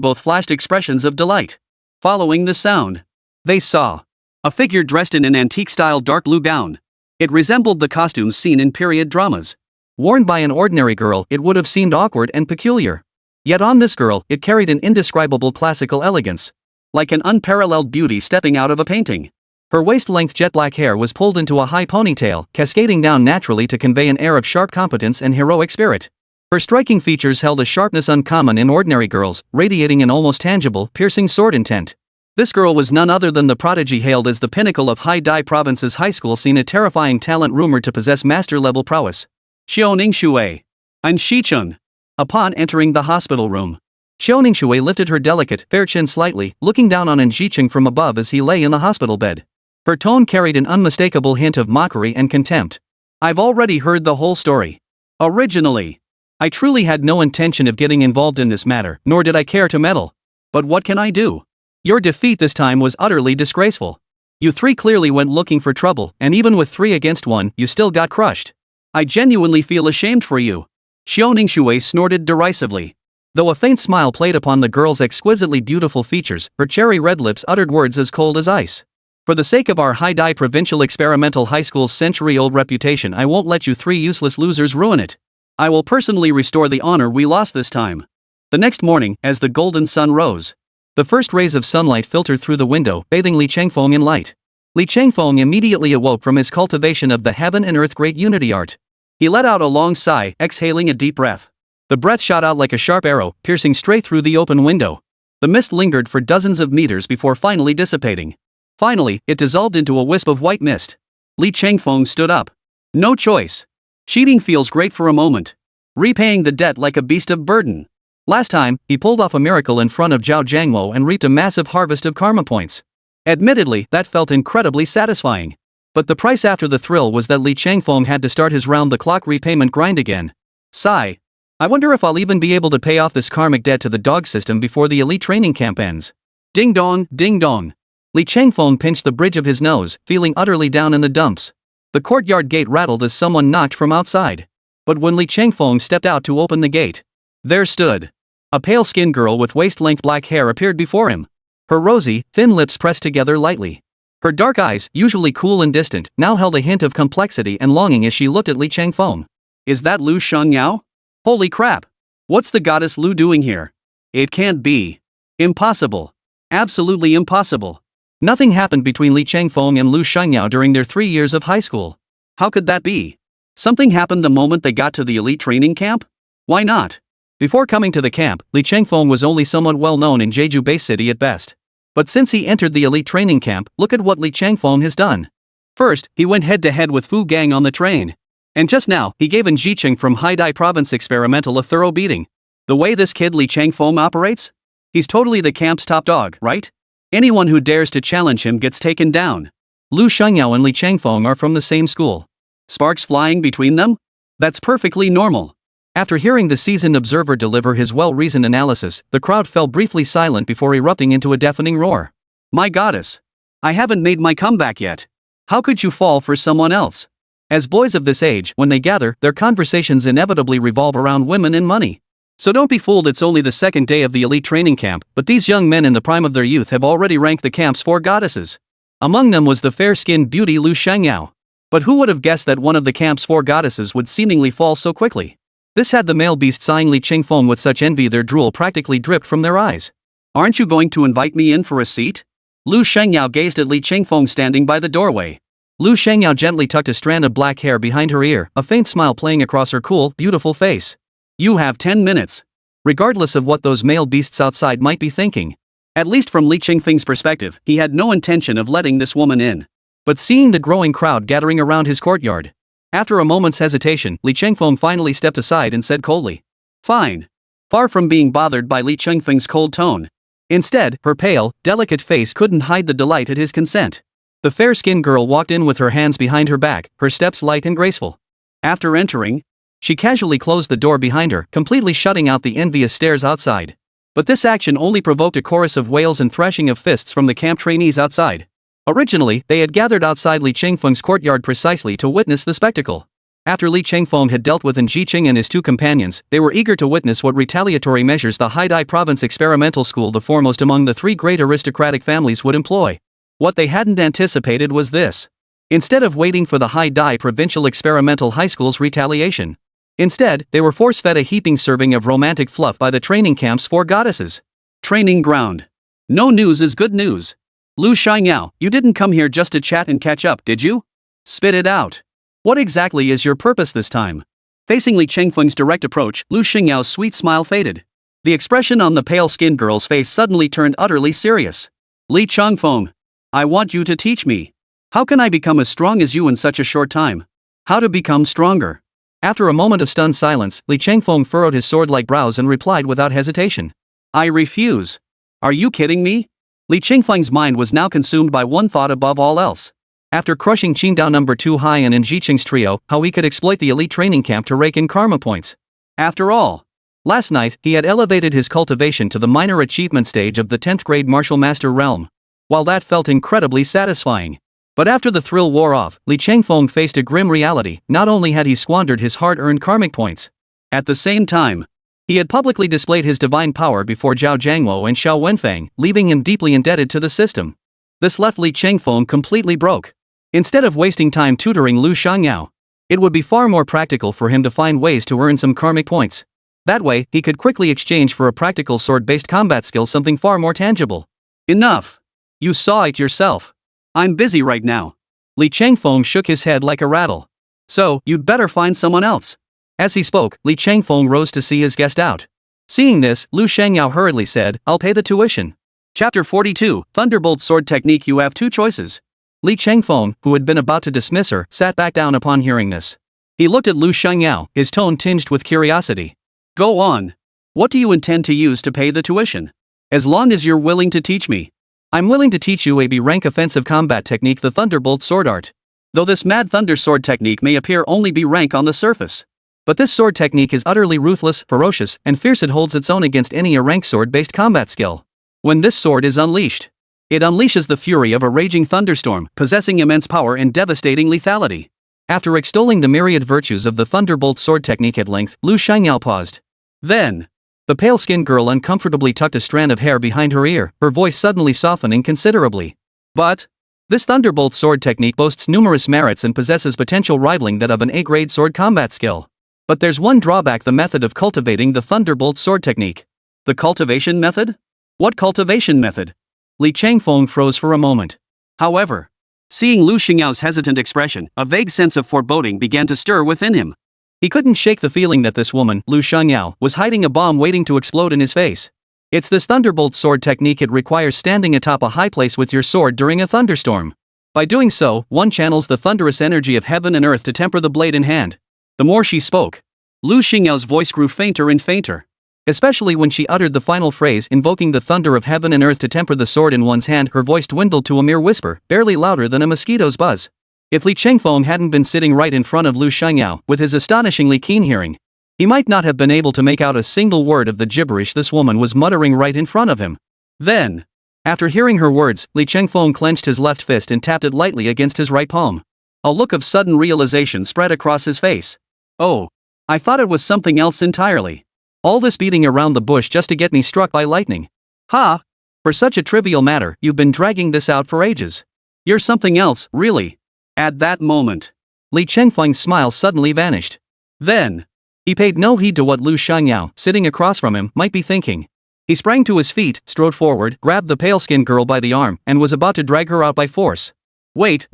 both flashed expressions of delight. Following the sound, they saw a figure dressed in an antique-style dark blue gown. It resembled the costumes seen in period dramas. Worn by an ordinary girl, it would have seemed awkward and peculiar. Yet on this girl, it carried an indescribable classical elegance. like an unparalleled beauty stepping out of a painting. Her waist-length jet black hair was pulled into a high ponytail, cascading down naturally to convey an air of sharp competence and heroic spirit. Her striking features held a sharpness uncommon in ordinary girls, radiating an almost tangible, piercing sword intent. This girl was none other than the prodigy hailed as the pinnacle of Haidai Province's high school scene, a terrifying talent rumored to possess master-level prowess. Xiaoningshui. And Shichun. Upon entering the hospital room, Xiaoningshui lifted her delicate, fair chin slightly, looking down on Jiqing from above as he lay in the hospital bed. Her tone carried an unmistakable hint of mockery and contempt. I've already heard the whole story. Originally, I truly had no intention of getting involved in this matter, nor did I care to meddle. But what can I do? Your defeat this time was utterly disgraceful. You three clearly went looking for trouble, and even with 3 against 1, you still got crushed. I genuinely feel ashamed for you. Xiaoningshui snorted derisively. Though a faint smile played upon the girl's exquisitely beautiful features, her cherry-red lips uttered words as cold as ice. For the sake of our Haidai Provincial Experimental High School's century-old reputation, I won't let you 3 useless losers ruin it. I will personally restore the honor we lost this time. The next morning, as the golden sun rose, the first rays of sunlight filtered through the window, bathing Li Chengfeng in light. Li Chengfeng immediately awoke from his cultivation of the heaven and earth great unity art. He let out a long sigh, exhaling a deep breath. The breath shot out like a sharp arrow, piercing straight through the open window. The mist lingered for dozens of meters before finally dissipating. Finally, it dissolved into a wisp of white mist. Li Chengfeng stood up. No choice. Cheating feels great for a moment. Repaying the debt like a beast of burden. Last time, he pulled off a miracle in front of Zhao Jiangwo and reaped a massive harvest of karma points. Admittedly, that felt incredibly satisfying. But the price after the thrill was that Li Chengfeng had to start his round-the-clock repayment grind again. Sigh. I wonder if I'll even be able to pay off this karmic debt to the dog system before the elite training camp ends. Ding dong, ding dong. Li Chengfeng pinched the bridge of his nose, feeling utterly down in the dumps. The courtyard gate rattled as someone knocked from outside. But when Li Chengfeng stepped out to open the gate, there stood a pale-skinned girl with waist-length black hair appeared before him. Her rosy, thin lips pressed together lightly. Her dark eyes, usually cool and distant, now held a hint of complexity and longing as she looked at Li Chengfeng. Is that Lu Shangyao? Holy crap! What's the goddess Lu doing here? It can't be. Impossible. Absolutely impossible. Nothing happened between Li Chengfeng and Lu Shangyao during their 3 years of high school. How could that be? Something happened the moment they got to the elite training camp? Why not? Before coming to the camp, Li Chengfeng was only somewhat well known in Jeju Bay City at best. But since he entered the elite training camp, look at what Li Chengfeng has done. First, he went head-to-head with Fu Gang on the train. And just now, he gave Jiqing from Haidai Province Experimental a thorough beating. The way this kid Li Chengfeng operates? He's totally the camp's top dog, right? Anyone who dares to challenge him gets taken down. Lu Shangyao and Li Chengfeng are from the same school. Sparks flying between them? That's perfectly normal. After hearing the seasoned observer deliver his well-reasoned analysis, the crowd fell briefly silent before erupting into a deafening roar. My goddess! I haven't made my comeback yet. How could you fall for someone else? As boys of this age, when they gather, their conversations inevitably revolve around women and money. So don't be fooled, it's only the second day of the elite training camp, but these young men in the prime of their youth have already ranked the camp's 4 goddesses. Among them was the fair-skinned beauty Lu Shangyao. But who would have guessed that one of the camp's 4 goddesses would seemingly fall so quickly? This had the male beasts eyeing Li Chengfeng with such envy their drool practically dripped from their eyes. Aren't you going to invite me in for a seat? Lu Shangyao gazed at Li Chengfeng standing by the doorway. Lu Shangyao gently tucked a strand of black hair behind her ear, a faint smile playing across her cool, beautiful face. You have 10 minutes. Regardless of what those male beasts outside might be thinking. At least from Li Chengfeng's perspective, he had no intention of letting this woman in. But seeing the growing crowd gathering around his courtyard, after a moment's hesitation, Li Chengfeng finally stepped aside and said coldly, Fine. Far from being bothered by Li Chengfeng's cold tone. Instead, her pale, delicate face couldn't hide the delight at his consent. The fair-skinned girl walked in with her hands behind her back, her steps light and graceful. After entering, she casually closed the door behind her, completely shutting out the envious stares outside. But this action only provoked a chorus of wails and thrashing of fists from the camp trainees outside. Originally, they had gathered outside Li Chengfeng's courtyard precisely to witness the spectacle. After Li Chengfeng had dealt with Jiqing and his 2 companions, they were eager to witness what retaliatory measures the Haidai Province Experimental School, the foremost among the 3 great aristocratic families, would employ. What they hadn't anticipated was this. Instead of waiting for the Haidai Provincial Experimental High School's retaliation, instead, they were force-fed a heaping serving of romantic fluff by the training camp's 4 goddesses. Training ground. No news is good news. Lu Xiangyao, you didn't come here just to chat and catch up, did you? Spit it out. What exactly is your purpose this time? Facing Li Chengfeng's direct approach, Lu Xiangyao's sweet smile faded. The expression on the pale-skinned girl's face suddenly turned utterly serious. Li Chengfeng, I want you to teach me. How can I become as strong as you in such a short time? How to become stronger? After a moment of stunned silence, Li Chengfeng furrowed his sword-like brows and replied without hesitation. I refuse. Are you kidding me? Li Chengfeng's mind was now consumed by one thought above all else. After crushing Qingdao No. 2 Haiyan and Jiqing's trio, how he could exploit the elite training camp to rake in karma points. After all, last night, he had elevated his cultivation to the minor achievement stage of the 10th grade martial master realm. While that felt incredibly satisfying. But after the thrill wore off, Li Chengfeng faced a grim reality. Not only had he squandered his hard-earned karmic points, at the same time, he had publicly displayed his divine power before Zhao Jiangwo and Xiao Wenfang, leaving him deeply indebted to the system. This left Li Chengfeng completely broke. Instead of wasting time tutoring Lu Xiangyao, it would be far more practical for him to find ways to earn some karmic points. That way, he could quickly exchange for a practical sword-based combat skill something far more tangible. Enough! You saw it yourself. I'm busy right now. Li Chengfeng shook his head like a rattle. So, you'd better find someone else. As he spoke, Li Chengfeng rose to see his guest out. Seeing this, Lu Xiangyao hurriedly said, I'll pay the tuition. Chapter 42, Thunderbolt Sword Technique. You have two choices. Li Chengfeng, who had been about to dismiss her, sat back down upon hearing this. He looked at Lu Xiangyao, his tone tinged with curiosity. Go on. What do you intend to use to pay the tuition? As long as you're willing to teach me. I'm willing to teach you a B-rank offensive combat technique, the Thunderbolt Sword Art. Though this Mad Thunder Sword technique may appear only B-rank on the surface. But this sword technique is utterly ruthless, ferocious, and fierce. It holds its own against any A-rank sword-based combat skill. When this sword is unleashed, it unleashes the fury of a raging thunderstorm, possessing immense power and devastating lethality. After extolling the myriad virtues of the Thunderbolt Sword technique at length, Lu Xiangyao paused. Then, the pale-skinned girl uncomfortably tucked a strand of hair behind her ear, her voice suddenly softening considerably. But this Thunderbolt Sword technique boasts numerous merits and possesses potential rivaling that of an A-grade sword combat skill. But there's one drawback: the method of cultivating the Thunderbolt Sword technique. The cultivation method? What cultivation method? Li Chengfeng froze for a moment. However, seeing Lu Xiangyao's hesitant expression, a vague sense of foreboding began to stir within him. He couldn't shake the feeling that this woman, Lu Xiangyao, was hiding a bomb waiting to explode in his face. It's this Thunderbolt Sword technique. It requires standing atop a high place with your sword during a thunderstorm. By doing so, one channels the thunderous energy of heaven and earth to temper the blade in hand. The more she spoke, Lu Xiangyao's voice grew fainter and fainter. Especially when she uttered the final phrase, invoking the thunder of heaven and earth to temper the sword in one's hand, her voice dwindled to a mere whisper, barely louder than a mosquito's buzz. If Li Chengfeng hadn't been sitting right in front of Lu Xiangyao, with his astonishingly keen hearing, he might not have been able to make out a single word of the gibberish this woman was muttering right in front of him. Then, after hearing her words, Li Chengfeng clenched his left fist and tapped it lightly against his right palm. A look of sudden realization spread across his face. Oh, I thought it was something else entirely. All this beating around the bush just to get me struck by lightning. Ha! For such a trivial matter, you've been dragging this out for ages. You're something else, really. At that moment, Li Chengfeng's smile suddenly vanished. Then, he paid no heed to what Lu Xiangyao, sitting across from him, might be thinking. He sprang to his feet, strode forward, grabbed the pale-skinned girl by the arm, and was about to drag her out by force. Wait!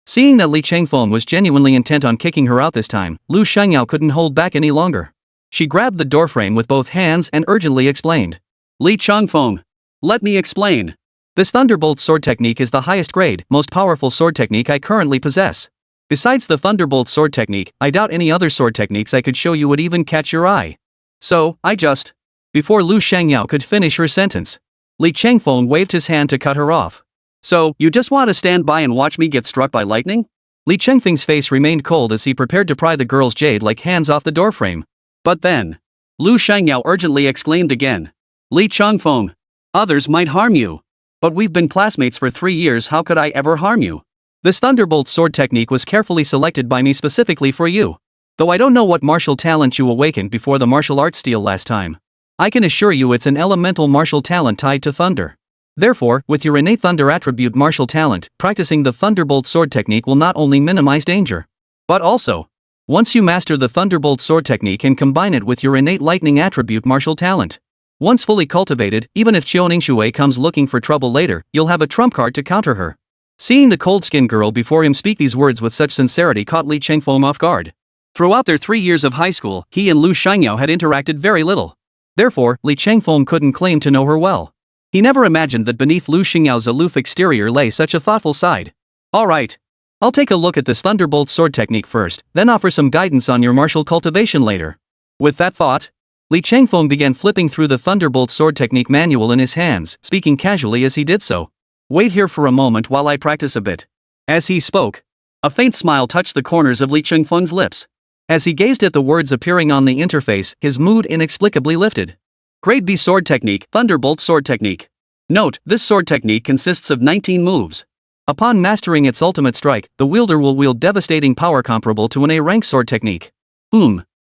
Seeing that Li Chengfeng was genuinely intent on kicking her out this time, Lu Xiangyao couldn't hold back any longer. She grabbed the doorframe with both hands and urgently explained. Li Chengfeng, let me explain. This Thunderbolt Sword technique is the highest grade, most powerful sword technique I currently possess. Besides the Thunderbolt Sword technique, I doubt any other sword techniques I could show you would even catch your eye. So, Before Lu Xiangyao could finish her sentence, Li Chengfeng waved his hand to cut her off. So, you just want to stand by and watch me get struck by lightning? Li Chengfeng's face remained cold as he prepared to pry the girl's jade-like hands off the doorframe. But then, Lu Xiangyao urgently exclaimed again. Li Chengfeng, others might harm you. But we've been classmates for 3 years, how could I ever harm you? This Thunderbolt Sword technique was carefully selected by me specifically for you. Though I don't know what martial talent you awakened before the martial arts stele last time, I can assure you it's an elemental martial talent tied to thunder. Therefore, with your innate thunder attribute martial talent, practicing the Thunderbolt Sword technique will not only minimize danger, but also, once you master the Thunderbolt Sword technique and combine it with your innate lightning attribute martial talent, Once fully cultivated, even if Qiu Ningshui comes looking for trouble later, you'll have a trump card to counter her. Seeing the cold-skinned girl before him speak these words with such sincerity caught Li Chengfeng off guard. Throughout their 3 years of high school, he and Lu Shangyao had interacted very little. Therefore, Li Chengfeng couldn't claim to know her well. He never imagined that beneath Lu Xingyao's aloof exterior lay such a thoughtful side. Alright. I'll take a look at this thunderbolt sword technique first, then offer some guidance on your martial cultivation later. With that thought, Li Chengfeng began flipping through the thunderbolt sword technique manual in his hands, speaking casually as he did so. Wait here for a moment while I practice a bit. As he spoke, a faint smile touched the corners of Li Chengfeng's lips. As he gazed at the words appearing on the interface, his mood inexplicably lifted. Grade B sword technique, thunderbolt sword technique. Note, this sword technique consists of 19 moves. Upon mastering its ultimate strike, the wielder will wield devastating power comparable to an A-rank sword technique.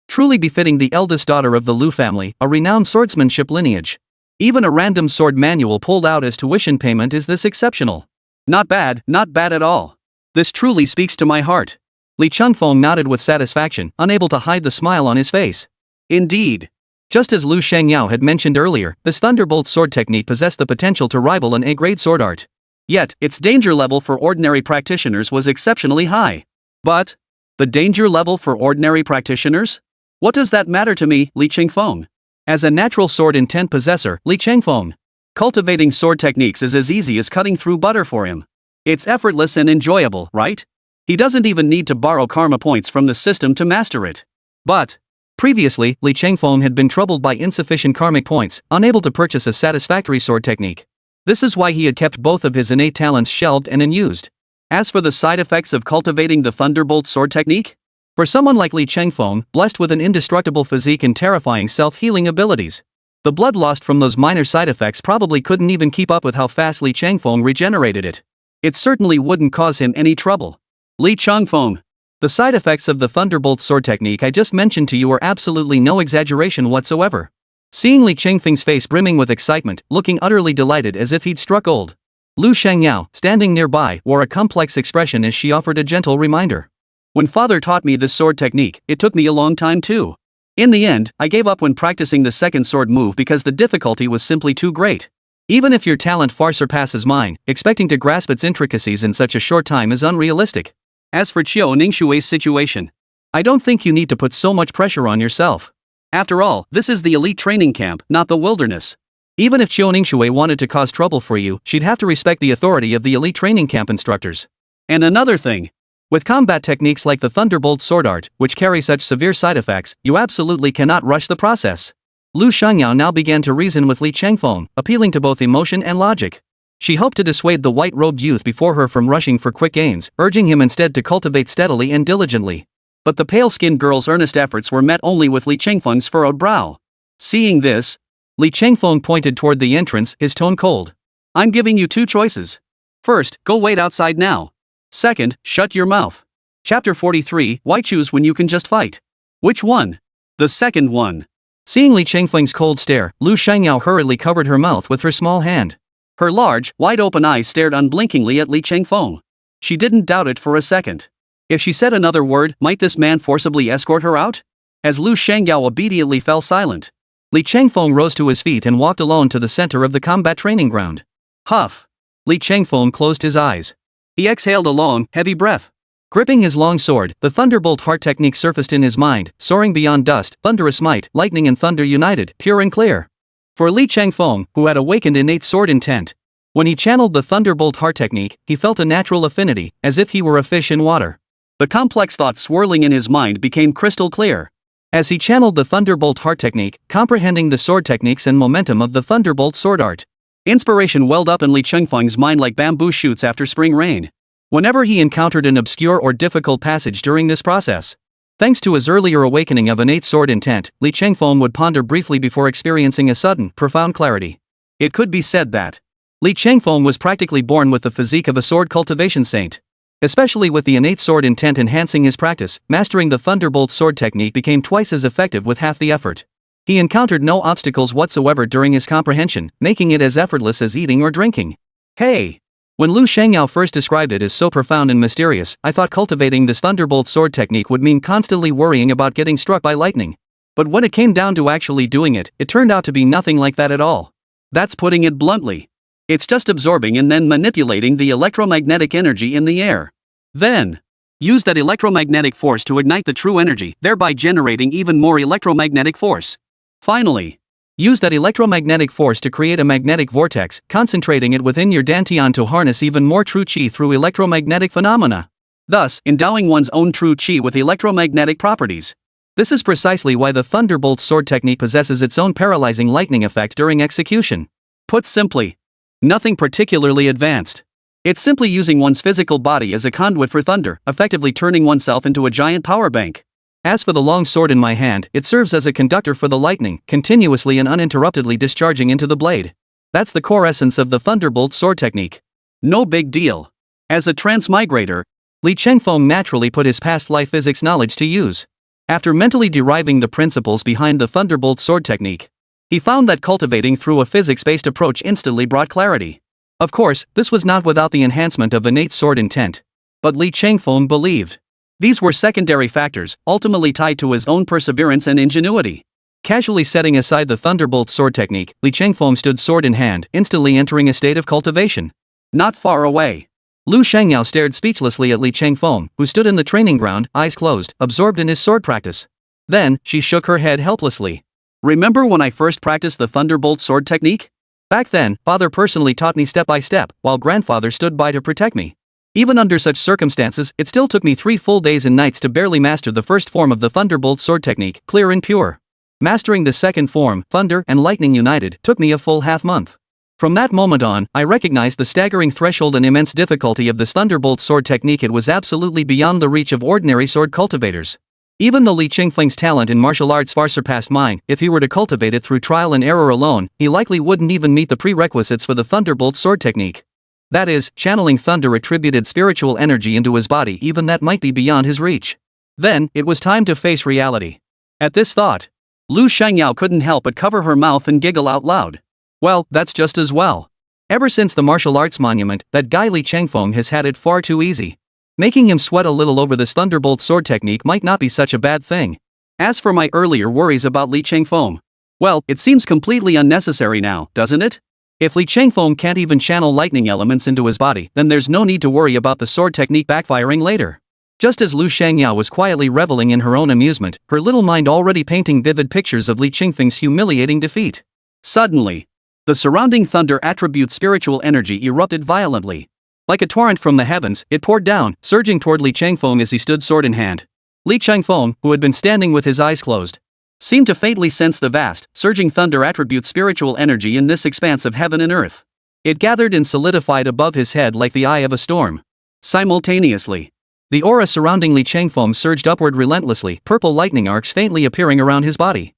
Truly befitting the eldest daughter of the Lu family, a renowned swordsmanship lineage. Even a random sword manual pulled out as tuition payment is this exceptional. Not bad at all. This truly speaks to my heart. Li Chengfeng nodded with satisfaction, unable to hide the smile on his face. Indeed. Just as Lu Shangyao had mentioned earlier, this thunderbolt sword technique possessed the potential to rival an A-grade sword art. Yet, its danger level for ordinary practitioners was exceptionally high. But, the danger level for ordinary practitioners? What does that matter to me, Li Chengfeng? As a natural sword intent possessor, Li Chengfeng, cultivating sword techniques is as easy as cutting through butter for him. It's effortless and enjoyable, right? He doesn't even need to borrow karma points from the system to master it. But, previously, Li Chengfeng had been troubled by insufficient karmic points, unable to purchase a satisfactory sword technique. This is why he had kept both of his innate talents shelved and unused. As for the side effects of cultivating the thunderbolt sword technique? For someone like Li Chengfeng, blessed with an indestructible physique and terrifying self-healing abilities, the blood lost from those minor side effects probably couldn't even keep up with how fast Li Chengfeng regenerated it. It certainly wouldn't cause him any trouble. Li Chengfeng. The side effects of the thunderbolt sword technique I just mentioned to you are absolutely no exaggeration whatsoever. Seeing Li Chengfeng's face brimming with excitement, looking utterly delighted as if he'd struck gold, Lu Shangyao, standing nearby, wore a complex expression as she offered a gentle reminder. When father taught me this sword technique, it took me a long time too. In the end, I gave up when practicing the second sword move because the difficulty was simply too great. Even if your talent far surpasses mine, expecting to grasp its intricacies in such a short time is unrealistic. As for Qiu Ningshui's situation, I don't think you need to put so much pressure on yourself. After all, this is the elite training camp, not the wilderness. Even if Qiu Ningshui wanted to cause trouble for you, she'd have to respect the authority of the elite training camp instructors. And another thing. With combat techniques like the thunderbolt sword art, which carry such severe side effects, you absolutely cannot rush the process. Lu Shangyao now began to reason with Li Chengfeng, appealing to both emotion and logic. She hoped to dissuade the white-robed youth before her from rushing for quick gains, urging him instead to cultivate steadily and diligently. But the pale-skinned girl's earnest efforts were met only with Li Chengfeng's furrowed brow. Seeing this, Li Chengfeng pointed toward the entrance, his tone cold. I'm giving you two choices. First, go wait outside now. Second, shut your mouth. Chapter 43, Why choose when you can just fight? Which one? The second one. Seeing Li Chengfeng's cold stare, Lu Shangyao hurriedly covered her mouth with her small hand. Her large, wide-open eyes stared unblinkingly at Li Chengfeng. She didn't doubt it for a second. If she said another word, might this man forcibly escort her out? As Lu Shangyao obediently fell silent, Li Chengfeng rose to his feet and walked alone to the center of the combat training ground. Huff. Li Chengfeng closed his eyes. He exhaled a long, heavy breath. Gripping his long sword, the thunderbolt heart technique surfaced in his mind, soaring beyond dust, thunderous might, lightning and thunder united, pure and clear. For Li Chengfeng, who had awakened innate sword intent, when he channeled the thunderbolt heart technique, he felt a natural affinity, as if he were a fish in water. The complex thoughts swirling in his mind became crystal clear. As he channeled the thunderbolt heart technique, comprehending the sword techniques and momentum of the thunderbolt sword art, inspiration welled up in Li Chengfeng's mind like bamboo shoots after spring rain. Whenever he encountered an obscure or difficult passage during this process, thanks to his earlier awakening of innate sword intent, Li Chengfeng would ponder briefly before experiencing a sudden, profound clarity. It could be said that Li Chengfeng was practically born with the physique of a sword cultivation saint. Especially with the innate sword intent enhancing his practice, mastering the thunderbolt sword technique became twice as effective with half the effort. He encountered no obstacles whatsoever during his comprehension, making it as effortless as eating or drinking. Hey! When Lu Shangyao first described it as so profound and mysterious, I thought cultivating this thunderbolt sword technique would mean constantly worrying about getting struck by lightning. But when it came down to actually doing it, it turned out to be nothing like that at all. That's putting it bluntly. It's just absorbing and then manipulating the electromagnetic energy in the air. Then, use that electromagnetic force to ignite the true energy, thereby generating even more electromagnetic force. Finally, use that electromagnetic force to create a magnetic vortex, concentrating it within your dantian to harness even more true qi through electromagnetic phenomena, thus endowing one's own true qi with electromagnetic properties. This is precisely why the thunderbolt sword technique possesses its own paralyzing lightning effect during execution. Put simply, nothing particularly advanced. It's simply using one's physical body as a conduit for thunder, effectively turning oneself into a giant power bank. As for the long sword in my hand, it serves as a conductor for the lightning, continuously and uninterruptedly discharging into the blade. That's the core essence of the thunderbolt sword technique. No big deal. As a transmigrator, Li Chengfeng naturally put his past life physics knowledge to use. After mentally deriving the principles behind the thunderbolt sword technique, he found that cultivating through a physics-based approach instantly brought clarity. Of course, this was not without the enhancement of innate sword intent. But Li Chengfeng believed these were secondary factors, ultimately tied to his own perseverance and ingenuity. Casually setting aside the thunderbolt sword technique, Li Chengfeng stood sword in hand, instantly entering a state of cultivation. Not far away, Lu Shangyao stared speechlessly at Li Chengfeng, who stood in the training ground, eyes closed, absorbed in his sword practice. Then, she shook her head helplessly. Remember when I first practiced the thunderbolt sword technique? Back then, father personally taught me step by step, while grandfather stood by to protect me. Even under such circumstances, it still took me 3 full days and nights to barely master the first form of the thunderbolt sword technique, clear and pure. Mastering the second form, thunder and lightning united, took me a full half-month. From that moment on, I recognized the staggering threshold and immense difficulty of this thunderbolt sword technique. It was absolutely beyond the reach of ordinary sword cultivators. Even though Li Chengfeng's talent in martial arts far surpassed mine, if he were to cultivate it through trial and error alone, he likely wouldn't even meet the prerequisites for the thunderbolt sword technique. That is, channeling thunder attributed spiritual energy into his body, even that might be beyond his reach. Then, it was time to face reality. At this thought, Lu Shangyao couldn't help but cover her mouth and giggle out loud. Well, that's just as well. Ever since the martial arts monument, that guy Li Chengfeng has had it far too easy. Making him sweat a little over this thunderbolt sword technique might not be such a bad thing. As for my earlier worries about Li Chengfeng, well, it seems completely unnecessary now, doesn't it? If Li Chengfeng can't even channel lightning elements into his body, then there's no need to worry about the sword technique backfiring later. Just as Lu Shangyao was quietly reveling in her own amusement, her little mind already painting vivid pictures of Li Chengfeng's humiliating defeat. Suddenly, the surrounding thunder attribute spiritual energy erupted violently. Like a torrent from the heavens, it poured down, surging toward Li Chengfeng as he stood sword in hand. Li Chengfeng, who had been standing with his eyes closed, seemed to faintly sense the vast, surging thunder attribute spiritual energy in this expanse of heaven and earth. It gathered and solidified above his head like the eye of a storm. Simultaneously, the aura surrounding Li Chengfeng surged upward relentlessly, purple lightning arcs faintly appearing around his body.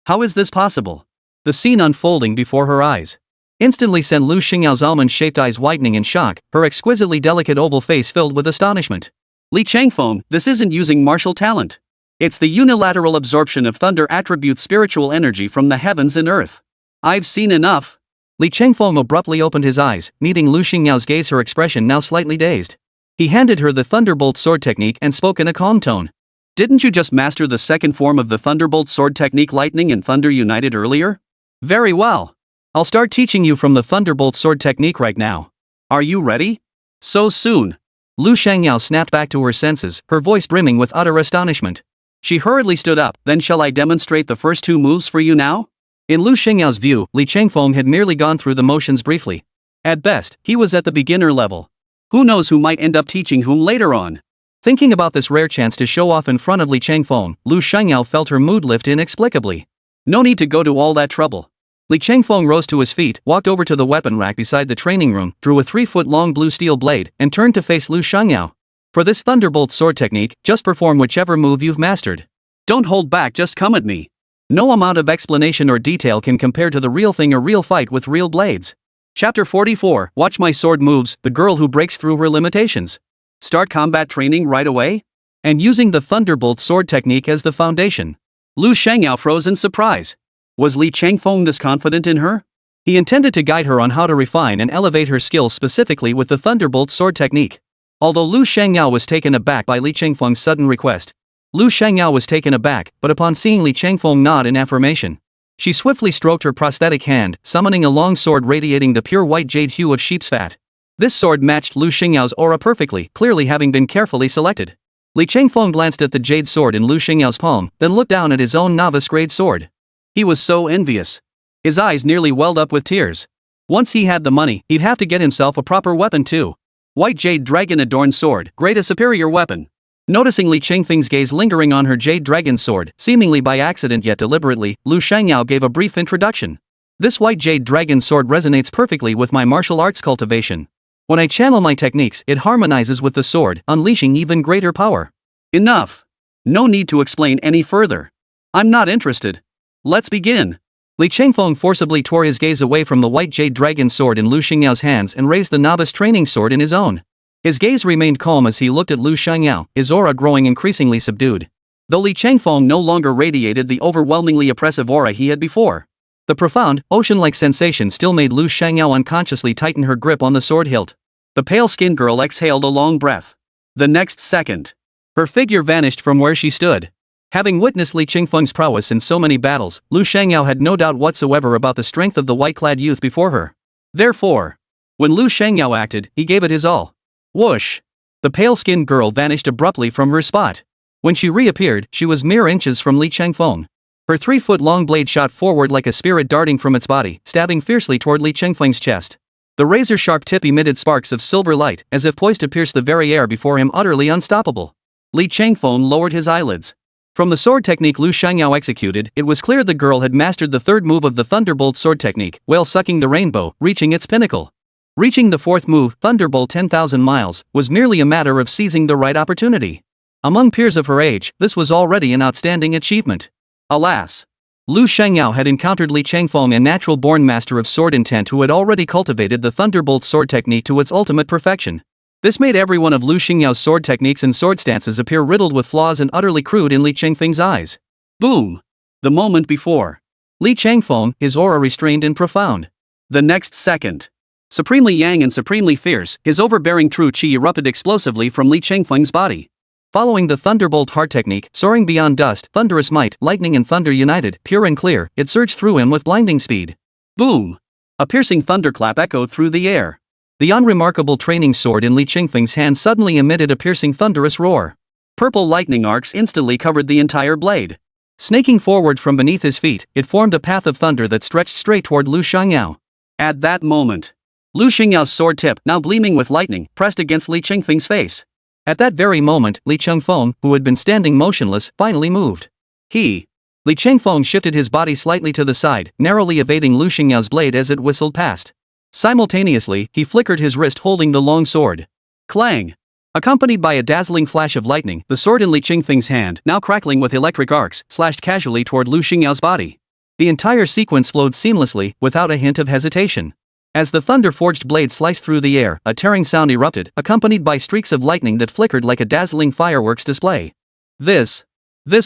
How is this possible? The scene unfolding before her eyes instantly sent Lu Xingyao's almond-shaped eyes widening in shock, her exquisitely delicate oval face filled with astonishment. Li Chengfeng, this isn't using martial talent. It's the unilateral absorption of thunder attribute spiritual energy from the heavens and earth. I've seen enough. Li Chengfeng abruptly opened his eyes, meeting Lu Xingyao's gaze, her expression now slightly dazed. He handed her the thunderbolt sword technique and spoke in a calm tone. Didn't you just master the second form of the thunderbolt sword technique, lightning and thunder united, earlier? Very well. I'll start teaching you from the thunderbolt sword technique right now. Are you ready? So soon? Lu Shangyao snapped back to her senses, her voice brimming with utter astonishment. She hurriedly stood up. Then shall I demonstrate the first 2 moves for you now? In Lu Xingyao's view, Li Chengfeng had merely gone through the motions briefly. At best, he was at the beginner level. Who knows who might end up teaching whom later on? Thinking about this rare chance to show off in front of Li Chengfeng, Lu Shangyao felt her mood lift inexplicably. No need to go to all that trouble. Li Chengfeng rose to his feet, walked over to the weapon rack beside the training room, drew a 3-foot-long blue steel blade, and turned to face Lu Shangyao. For this thunderbolt sword technique, just perform whichever move you've mastered. Don't hold back, just come at me. No amount of explanation or detail can compare to the real thing, a real fight with real blades. Chapter 44, Watch My Sword Moves, the girl who breaks through her limitations. Start combat training right away? And using the thunderbolt sword technique as the foundation. Lu Shangyao froze in surprise. Was Li Chengfeng this confident in her? He intended to guide her on how to refine and elevate her skills specifically with the thunderbolt sword technique. Although Lu Shangyao was taken aback by Li Chengfeng's sudden request, Lu Shangyao was taken aback, but upon seeing Li Changfeng nod in affirmation, she swiftly stroked her prosthetic hand, summoning a long sword radiating the pure white jade hue of sheep's fat. This sword matched Lu Xingyao's aura perfectly, clearly having been carefully selected. Li Changfeng glanced at the jade sword in Lu Xingyao's palm, then looked down at his own novice-grade sword. He was so envious. His eyes nearly welled up with tears. Once he had the money, he'd have to get himself a proper weapon too. White jade dragon-adorned sword, great a superior weapon. Noticing Li Changfeng's gaze lingering on her jade dragon sword, seemingly by accident yet deliberately, Lu Shangyao gave a brief introduction. This white jade dragon sword resonates perfectly with my martial arts cultivation. When I channel my techniques, it harmonizes with the sword, unleashing even greater power. Enough. No need to explain any further. I'm not interested. Let's begin. Li Changfeng forcibly tore his gaze away from the white jade dragon sword in Lu Xingyao's hands and raised the novice training sword in his own. His gaze remained calm as he looked at Lu Shangyao, his aura growing increasingly subdued. Though Li Changfeng no longer radiated the overwhelmingly oppressive aura he had before. The profound, ocean-like sensation still made Lu Shangyao unconsciously tighten her grip on the sword hilt. The pale-skinned girl exhaled a long breath. The next second, her figure vanished from where she stood. Having witnessed Li Changfeng's prowess in so many battles, Lu Shangyao had no doubt whatsoever about the strength of the white-clad youth before her. Therefore, when Lu Shangyao acted, he gave it his all. Whoosh! The pale-skinned girl vanished abruptly from her spot. When she reappeared, she was mere inches from Li Changfeng. Her 3-foot-long blade shot forward like a spirit darting from its body, stabbing fiercely toward Li Changfeng's chest. The razor-sharp tip emitted sparks of silver light, as if poised to pierce the very air before him, utterly unstoppable. Li Changfeng lowered his eyelids. From the sword technique Lu Shangyao executed, it was clear the girl had mastered the third move of the Thunderbolt sword technique, whale-sucking the rainbow, reaching its pinnacle. Reaching the fourth move, Thunderbolt 10,000 miles, was merely a matter of seizing the right opportunity. Among peers of her age, this was already an outstanding achievement. Alas! Lu Shangyao had encountered Li Changfeng, a natural-born master of sword intent who had already cultivated the Thunderbolt sword technique to its ultimate perfection. This made every one of Lu Xingyao's sword techniques and sword stances appear riddled with flaws and utterly crude in Li Changfeng's eyes. Boom! The moment before. Li Changfeng, his aura restrained and profound. The next second. Supremely yang and supremely fierce, his overbearing true chi erupted explosively from Li Changfeng's body. Following the Thunderbolt heart technique, soaring beyond dust, thunderous might, lightning and thunder united, pure and clear, it surged through him with blinding speed. Boom! A piercing thunderclap echoed through the air. The unremarkable training sword in Li Changfeng's hand suddenly emitted a piercing thunderous roar. Purple lightning arcs instantly covered the entire blade. Snaking forward from beneath his feet, it formed a path of thunder that stretched straight toward Lu Shangyao. At that moment, Lu Xingyao's sword tip, now gleaming with lightning, pressed against Li Changfeng's face. At that very moment, Li Changfeng, who had been standing motionless, finally moved. Li Changfeng shifted his body slightly to the side, narrowly evading Lu Xingyao's blade as it whistled past. Simultaneously, he flickered his wrist holding the long sword. Clang! Accompanied by a dazzling flash of lightning, the sword in Li Changfeng's hand, now crackling with electric arcs, slashed casually toward Lu Xingyao's body. The entire sequence flowed seamlessly, without a hint of hesitation. As the thunder-forged blade sliced through the air, a tearing sound erupted, accompanied by streaks of lightning that flickered like a dazzling fireworks display. This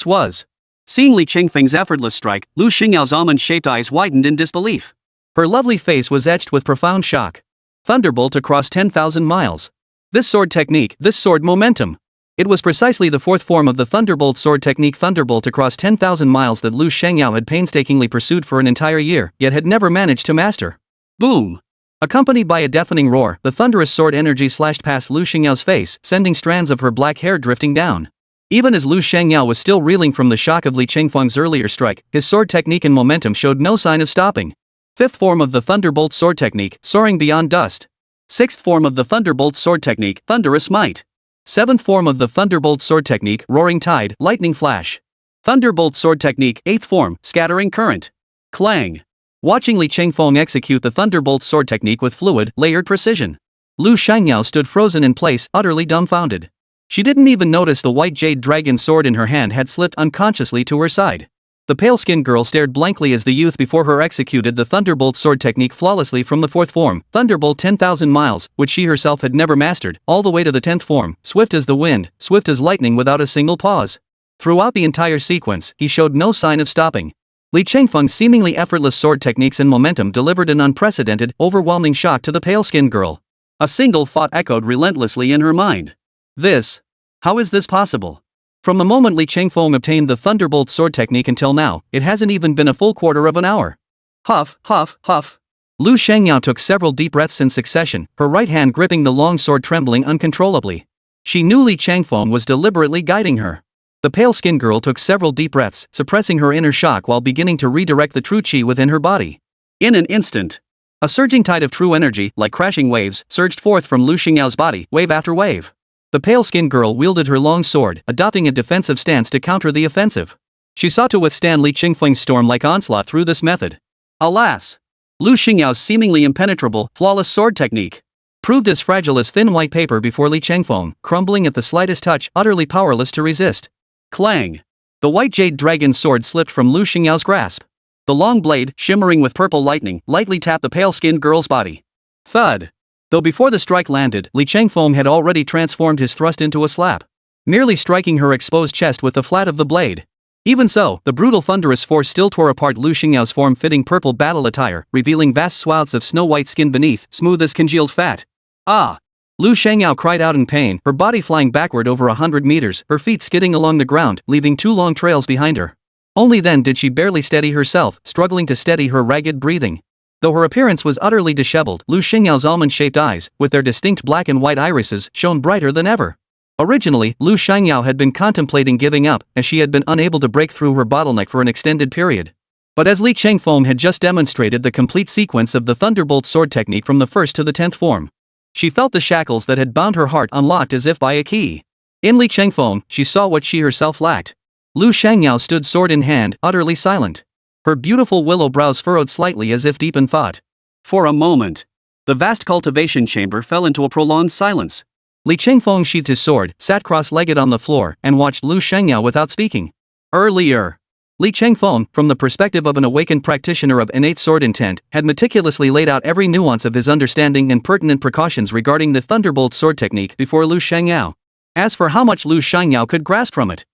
was. Seeing Li Changfeng's effortless strike, Lu Xingyao's almond-shaped eyes widened in disbelief. Her lovely face was etched with profound shock. Thunderbolt across 10,000 miles. This sword technique, this sword momentum. It was precisely the fourth form of the Thunderbolt sword technique, Thunderbolt across 10,000 miles, that Lu Shangyao had painstakingly pursued for an entire year, yet had never managed to master. Boom! Accompanied by a deafening roar, the thunderous sword energy slashed past Lu Shangyao face, sending strands of her black hair drifting down. Even as Lu Shangyao was still reeling from the shock of Li Changfeng's earlier strike, his sword technique and momentum showed no sign of stopping. Fifth form of the Thunderbolt sword technique, soaring beyond dust. Sixth form of the Thunderbolt sword technique, thunderous might. Seventh form of the Thunderbolt sword technique, roaring tide, lightning flash. Thunderbolt sword technique, eighth form, scattering current. Clang! Watching Li Changfeng execute the Thunderbolt sword technique with fluid, layered precision, Lu Shangyao stood frozen in place, utterly dumbfounded. She didn't even notice the white jade dragon sword in her hand had slipped unconsciously to her side. The pale-skinned girl stared blankly as the youth before her executed the Thunderbolt sword technique flawlessly from the fourth form, Thunderbolt 10,000 miles, which she herself had never mastered, all the way to the 10th form, swift as the wind, swift as lightning without a single pause. Throughout the entire sequence, he showed no sign of stopping. Li Changfeng's seemingly effortless sword techniques and momentum delivered an unprecedented, overwhelming shock to the pale-skinned girl. A single thought echoed relentlessly in her mind. How is this possible? From the moment Li Chengfeng obtained the Thunderbolt sword technique until now, it hasn't even been a full quarter of an hour. Huff, huff, huff. Lu Shangyao took several deep breaths in succession, her right hand gripping the long sword trembling uncontrollably. She knew Li Chengfeng was deliberately guiding her. The pale-skinned girl took several deep breaths, suppressing her inner shock while beginning to redirect the true qi within her body. In an instant, a surging tide of true energy, like crashing waves, surged forth from Lu Xingyao's body, wave after wave. The pale-skinned girl wielded her long sword, adopting a defensive stance to counter the offensive. She sought to withstand Li Chengfeng's storm-like onslaught through this method. Alas! Lu Xingyao's seemingly impenetrable, flawless sword technique proved as fragile as thin white paper before Li Chengfeng, crumbling at the slightest touch, utterly powerless to resist. Clang! The white jade dragon sword slipped from Lu Xingyao's grasp. The long blade, shimmering with purple lightning, lightly tapped the pale-skinned girl's body. Thud! Though before the strike landed, Li Chengfeng had already transformed his thrust into a slap, nearly striking her exposed chest with the flat of the blade. Even so, the brutal thunderous force still tore apart Lu Xingyao's form-fitting purple battle attire, revealing vast swaths of snow-white skin beneath, smooth as congealed fat. Ah! Lu Shangyao cried out in pain, her body flying backward over 100 meters, her feet skidding along the ground, leaving 2 long trails behind her. Only then did she barely steady herself, struggling to steady her ragged breathing. Though her appearance was utterly disheveled, Lu Xingyao's almond-shaped eyes, with their distinct black and white irises, shone brighter than ever. Originally, Lu Shangyao had been contemplating giving up, as she had been unable to break through her bottleneck for an extended period. But as Li Chengfeng had just demonstrated the complete sequence of the Thunderbolt sword technique from the 1st to the 10th form, she felt the shackles that had bound her heart unlocked as if by a key. In Li Chengfeng, she saw what she herself lacked. Lu Shangyao stood sword in hand, utterly silent. Her beautiful willow brows furrowed slightly as if deep in thought. For a moment, the vast cultivation chamber fell into a prolonged silence. Li Chengfeng sheathed his sword, sat cross-legged on the floor, and watched Lu Shangyao without speaking. Earlier, Li Chengfeng, from the perspective of an awakened practitioner of innate sword intent, had meticulously laid out every nuance of his understanding and pertinent precautions regarding the Thunderbolt sword technique before Lu Shangyao. As for how much Lu Shangyao could grasp from it,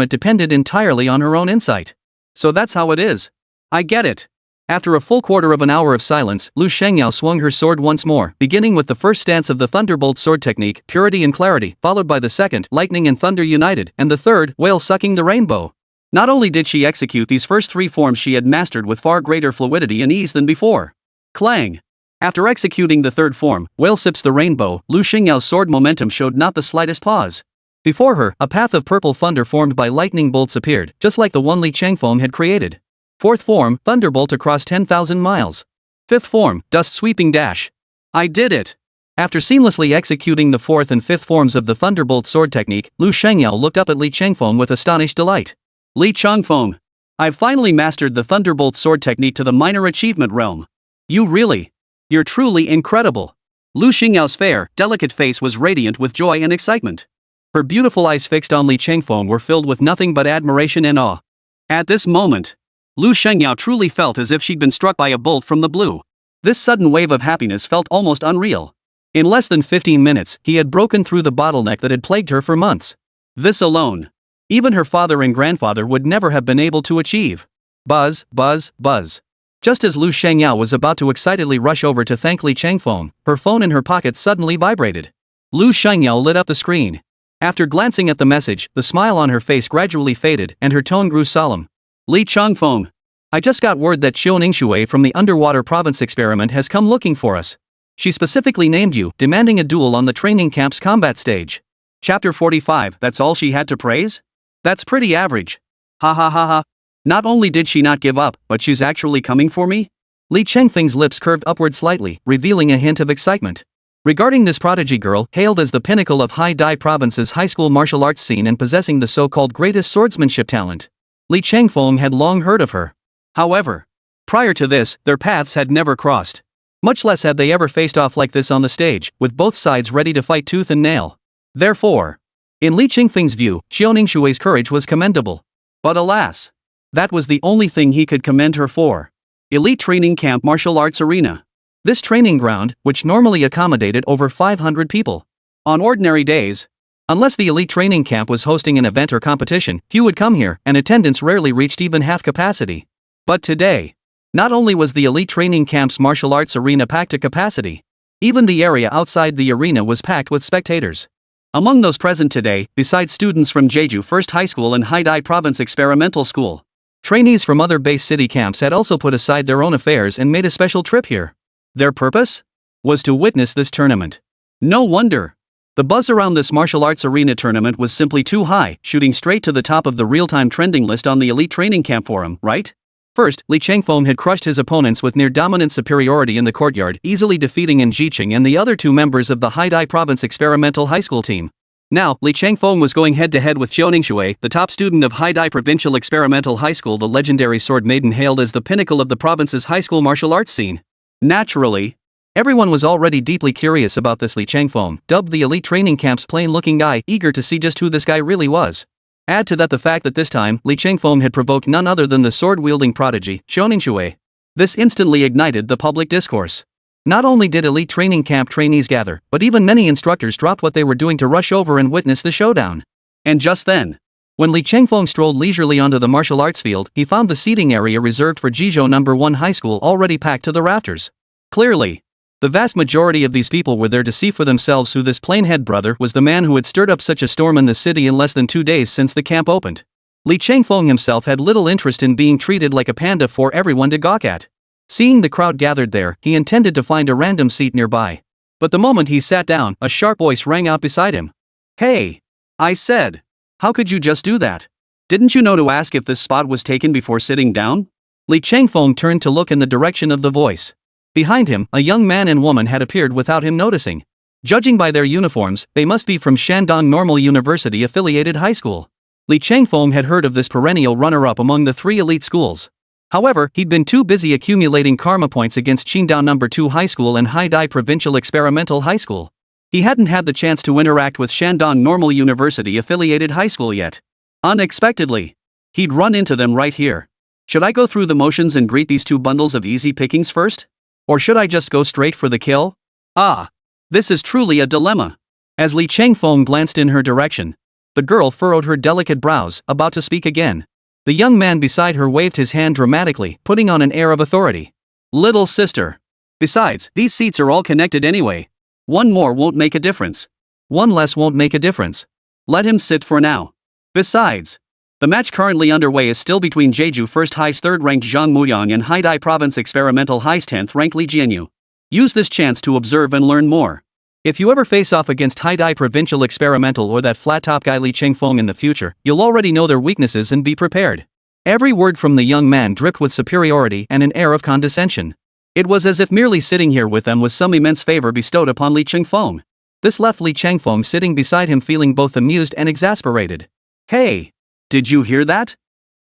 depended entirely on her own insight. So that's how it is. I get it. After a full quarter of an hour of silence, Lu Shangyao swung her sword once more, beginning with the first stance of the Thunderbolt sword technique, Purity and Clarity, followed by the second, Lightning and Thunder United, and the third, Whale Sucking the Rainbow. Not only did she execute these first 3 forms, she had mastered with far greater fluidity and ease than before. Clang! After executing the third form, Whale Sips the Rainbow, Lu Xingyao's sword momentum showed not the slightest pause. Before her, a path of purple thunder formed by lightning bolts appeared, just like the one Li Chengfeng had created. 4th form, Thunderbolt across 10,000 miles. 5th form, Dust Sweeping Dash. I did it! After seamlessly executing the 4th and 5th forms of the Thunderbolt sword technique, Lu Shangyao looked up at Li Chengfeng with astonished delight. Li Chengfeng, I've finally mastered the Thunderbolt sword technique to the minor achievement realm. You're truly incredible. Lu Xingyao's fair, delicate face was radiant with joy and excitement. Her beautiful eyes fixed on Li Chengfeng were filled with nothing but admiration and awe. At this moment, Lu Shangyao truly felt as if she'd been struck by a bolt from the blue. This sudden wave of happiness felt almost unreal. In less than 15 minutes, he had broken through the bottleneck that had plagued her for months. This alone, even her father and grandfather would never have been able to achieve. Buzz, buzz, buzz. Just as Lu Shangyao was about to excitedly rush over to thank Li Chengfeng, her phone in her pocket suddenly vibrated. Lu Shangyao lit up the screen. After glancing at the message, the smile on her face gradually faded and her tone grew solemn. Li Chengfeng, I just got word that Xiaoningshui from the Underwater Province experiment has come looking for us. She specifically named you, demanding a duel on the training camp's combat stage. Chapter 45, that's all she had to praise? That's pretty average. Ha ha ha ha. Not only did she not give up, but she's actually coming for me? Li Chengfeng's lips curved upward slightly, revealing a hint of excitement. Regarding this prodigy girl, hailed as the pinnacle of Hai Dai Province's high school martial arts scene and possessing the so-called greatest swordsmanship talent, Li Chengfeng had long heard of her. However, prior to this, their paths had never crossed. Much less had they ever faced off like this on the stage, with both sides ready to fight tooth and nail. Therefore, in Li Chengfeng's view, Xiaoningshui's courage was commendable. But alas, that was the only thing he could commend her for. Elite Training Camp Martial Arts Arena. This training ground, which normally accommodated over 500 people. On ordinary days, unless the elite training camp was hosting an event or competition, few would come here, and attendance rarely reached even half capacity. But today, not only was the elite training camp's martial arts arena packed to capacity, even the area outside the arena was packed with spectators. Among those present today, besides students from Jeju First High School and Haidai Province Experimental School, trainees from other base city camps had also put aside their own affairs and made a special trip here. Their purpose? Was to witness this tournament. No wonder. The buzz around this martial arts arena tournament was simply too high, shooting straight to the top of the real-time trending list on the Elite Training Camp forum, right? First, Li Changfeng had crushed his opponents with near-dominant superiority in the courtyard, easily defeating N Jiqing and the other two members of the Haidai Province Experimental High School team. Now, Li Changfeng was going head-to-head with Xiao Ningshui, the top student of Haidai Provincial Experimental High School, the legendary sword maiden hailed as the pinnacle of the province's high school martial arts scene. Naturally, everyone was already deeply curious about this Li Changfeng, dubbed the Elite Training Camp's plain-looking guy, eager to see just who this guy really was. Add to that the fact that this time, Li Changfeng had provoked none other than the sword-wielding prodigy, Xiao Ningshui. This instantly ignited the public discourse. Not only did Elite Training Camp trainees gather, but even many instructors dropped what they were doing to rush over and witness the showdown. And just then, when Li Changfeng strolled leisurely onto the martial arts field, he found the seating area reserved for Jizhou No. 1 High School already packed to the rafters. Clearly, the vast majority of these people were there to see for themselves who this plain-head brother was, the man who had stirred up such a storm in the city in less than 2 days since the camp opened. Li Changfeng himself had little interest in being treated like a panda for everyone to gawk at. Seeing the crowd gathered there, he intended to find a random seat nearby. But the moment he sat down, a sharp voice rang out beside him. "Hey! I said! How could you just do that? Didn't you know to ask if this spot was taken before sitting down?" Li Changfeng turned to look in the direction of the voice. Behind him, a young man and woman had appeared without him noticing. Judging by their uniforms, they must be from Shandong Normal University affiliated high school. Li Changfeng had heard of this perennial runner-up among the 3 elite schools. However, he'd been too busy accumulating karma points against Qingdao No. 2 High School and Haidai Provincial Experimental High School. He hadn't had the chance to interact with Shandong Normal University affiliated high school yet. Unexpectedly, he'd run into them right here. Should I go through the motions and greet these 2 bundles of easy pickings first? Or should I just go straight for the kill? Ah, this is truly a dilemma. As Li Changfeng glanced in her direction, the girl furrowed her delicate brows, about to speak again. The young man beside her waved his hand dramatically, putting on an air of authority. "Little sister. Besides, these seats are all connected anyway. One more won't make a difference. One less won't make a difference. Let him sit for now. Besides, the match currently underway is still between Jeju First High's 3rd-ranked Zhang Muyang and Haidai Province Experimental High's 10th-ranked Li Jianyu. Use this chance to observe and learn more. If you ever face off against Haidai Provincial Experimental or that flat-top guy Li Changfeng in the future, you'll already know their weaknesses and be prepared." Every word from the young man dripped with superiority and an air of condescension. It was as if merely sitting here with them was some immense favor bestowed upon Li Changfeng. This left Li Changfeng sitting beside him feeling both amused and exasperated. "Hey! Did you hear that?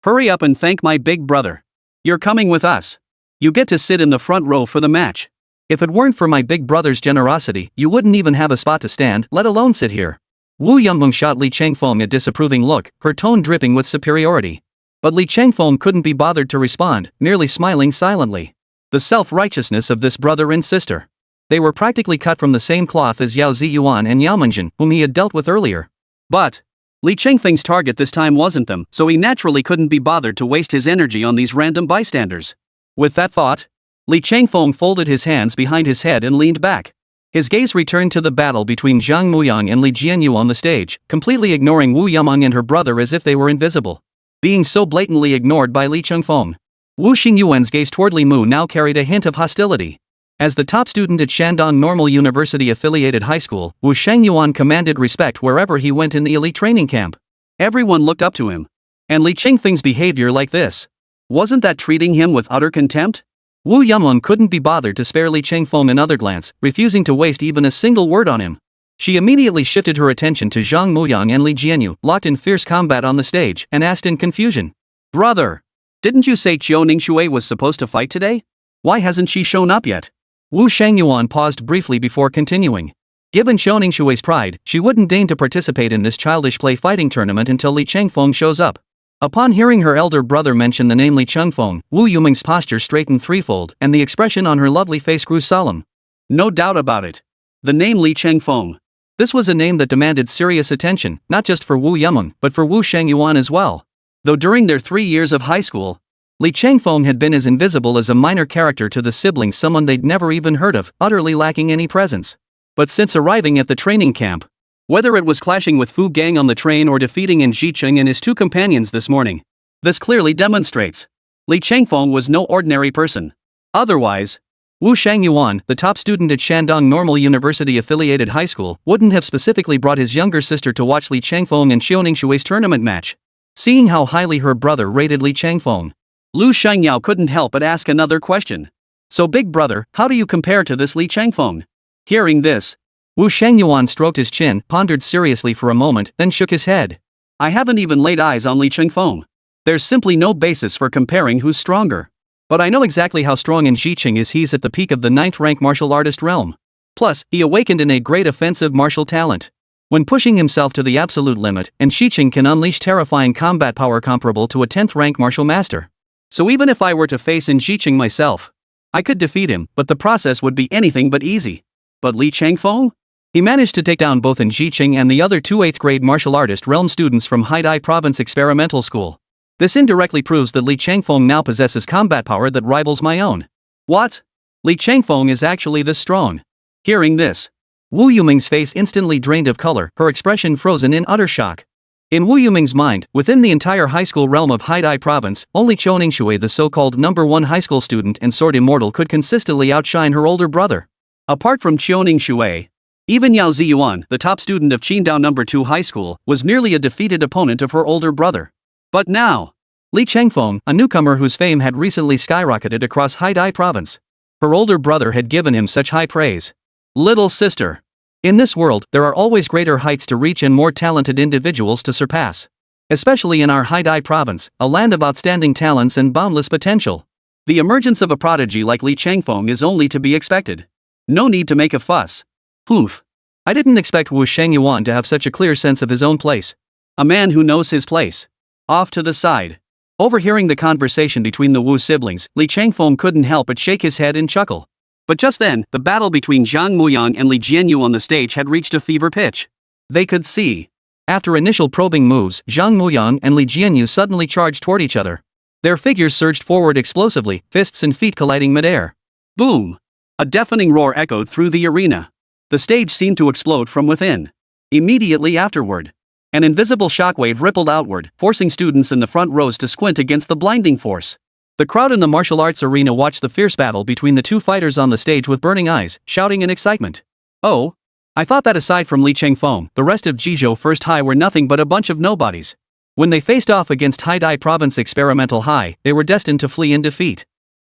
Hurry up and thank my big brother. You're coming with us. You get to sit in the front row for the match. If it weren't for my big brother's generosity, you wouldn't even have a spot to stand, let alone sit here." Wu Yumeng shot Li Changfeng a disapproving look, her tone dripping with superiority. But Li Changfeng couldn't be bothered to respond, merely smiling silently. The self-righteousness of this brother and sister. They were practically cut from the same cloth as Yao Ziyuan and Yao Menjin, whom he had dealt with earlier. But Li Changfeng's target this time wasn't them, so he naturally couldn't be bothered to waste his energy on these random bystanders. With that thought, Li Changfeng folded his hands behind his head and leaned back. His gaze returned to the battle between Zhang Muyang and Li Jianyu on the stage, completely ignoring Wu Yumeng and her brother as if they were invisible. Being so blatantly ignored by Li Changfeng, Wu Xingyuan's gaze toward Li Mu now carried a hint of hostility. As the top student at Shandong Normal University affiliated high school, Wu Shengyuan commanded respect wherever he went in the elite training camp. Everyone looked up to him. And Li Changfeng's behavior like this, wasn't that treating him with utter contempt? Wu Yumeng couldn't be bothered to spare Li Changfeng another glance, refusing to waste even a single word on him. She immediately shifted her attention to Zhang Muyang and Li Jianyu, locked in fierce combat on the stage, and asked in confusion. "Brother, didn't you say Qiao Ningshui was supposed to fight today? Why hasn't she shown up yet?" Wu Shengyuan paused briefly before continuing. Given Qiao Ningshui's pride, she wouldn't deign to participate in this childish play fighting tournament until Li Changfeng shows up. Upon hearing her elder brother mention the name Li Changfeng, Wu Yumeng's posture straightened threefold, and the expression on her lovely face grew solemn. No doubt about it. The name Li Changfeng. This was a name that demanded serious attention, not just for Wu Yumeng, but for Wu Shengyuan as well. Though during their 3 years of high school, Li Changfeng had been as invisible as a minor character to the siblings, someone they'd never even heard of, utterly lacking any presence. But since arriving at the training camp, Whether it was clashing with Fu Gang on the train or defeating In Jicheng and his two companions this morning. This clearly demonstrates Li Changfeng was no ordinary person. Otherwise, Wu Shangyuan, the top student at Shandong Normal University affiliated high school, wouldn't have specifically brought his younger sister to watch Li Changfeng and Xiaoning Shui's tournament match. Seeing how highly her brother rated Li Changfeng, Lu Shangyao couldn't help but ask another question. So big brother, how do you compare to this Li Changfeng? Hearing this, Wu Shangyuan stroked his chin, pondered seriously for a moment, then shook his head. I haven't even laid eyes on Li Changfeng. There's simply no basis for comparing who's stronger. But I know exactly how strong In Jicheng is. He's at the peak of the 9th rank martial artist realm. Plus, he awakened in a great offensive martial talent. When pushing himself to the absolute limit, In Jicheng can unleash terrifying combat power comparable to a 10th rank martial master. So even if I were to face In Jicheng myself, I could defeat him, but the process would be anything but easy. But Li Changfeng? He managed to take down both In Jicheng and the other two 8th grade martial artist realm students from Haidai Province Experimental School. This indirectly proves that Li Changfeng now possesses combat power that rivals my own. What? Li Changfeng is actually this strong. Hearing this, Wu Yuming's face instantly drained of color, her expression frozen in utter shock. In Wu Yuming's mind, within the entire high school realm of Haidai Province, only Xiaoning Shui, the so-called #1 high school student and sword immortal, could consistently outshine her older brother. Apart from Xiaoning Shui, even Yao Ziyuan, the top student of Qingdao #2 high school, was merely a defeated opponent of her older brother. But now, Li Changfeng, a newcomer whose fame had recently skyrocketed across Haidai Province. Her older brother had given him such high praise. Little sister. In this world, there are always greater heights to reach and more talented individuals to surpass. Especially in our Haidai Province, a land of outstanding talents and boundless potential. The emergence of a prodigy like Li Changfeng is only to be expected. No need to make a fuss. Poof. I didn't expect Wu Shangyuan to have such a clear sense of his own place. A man who knows his place. Off to the side. Overhearing the conversation between the Wu siblings, Li Changfeng couldn't help but shake his head and chuckle. But just then, the battle between Zhang Muyang and Li Jianyu on the stage had reached a fever pitch. They could see. After initial probing moves, Zhang Muyang and Li Jianyu suddenly charged toward each other. Their figures surged forward explosively, fists and feet colliding midair. Boom! A deafening roar echoed through the arena. The stage seemed to explode from within. Immediately afterward, an invisible shockwave rippled outward, forcing students in the front rows to squint against the blinding force. The crowd in the martial arts arena watched the fierce battle between the two fighters on the stage with burning eyes, shouting in excitement. Oh? I thought that aside from Li Changfeng, the rest of Jizhou First High were nothing but a bunch of nobodies. When they faced off against Haidai Province Experimental High, they were destined to flee in defeat.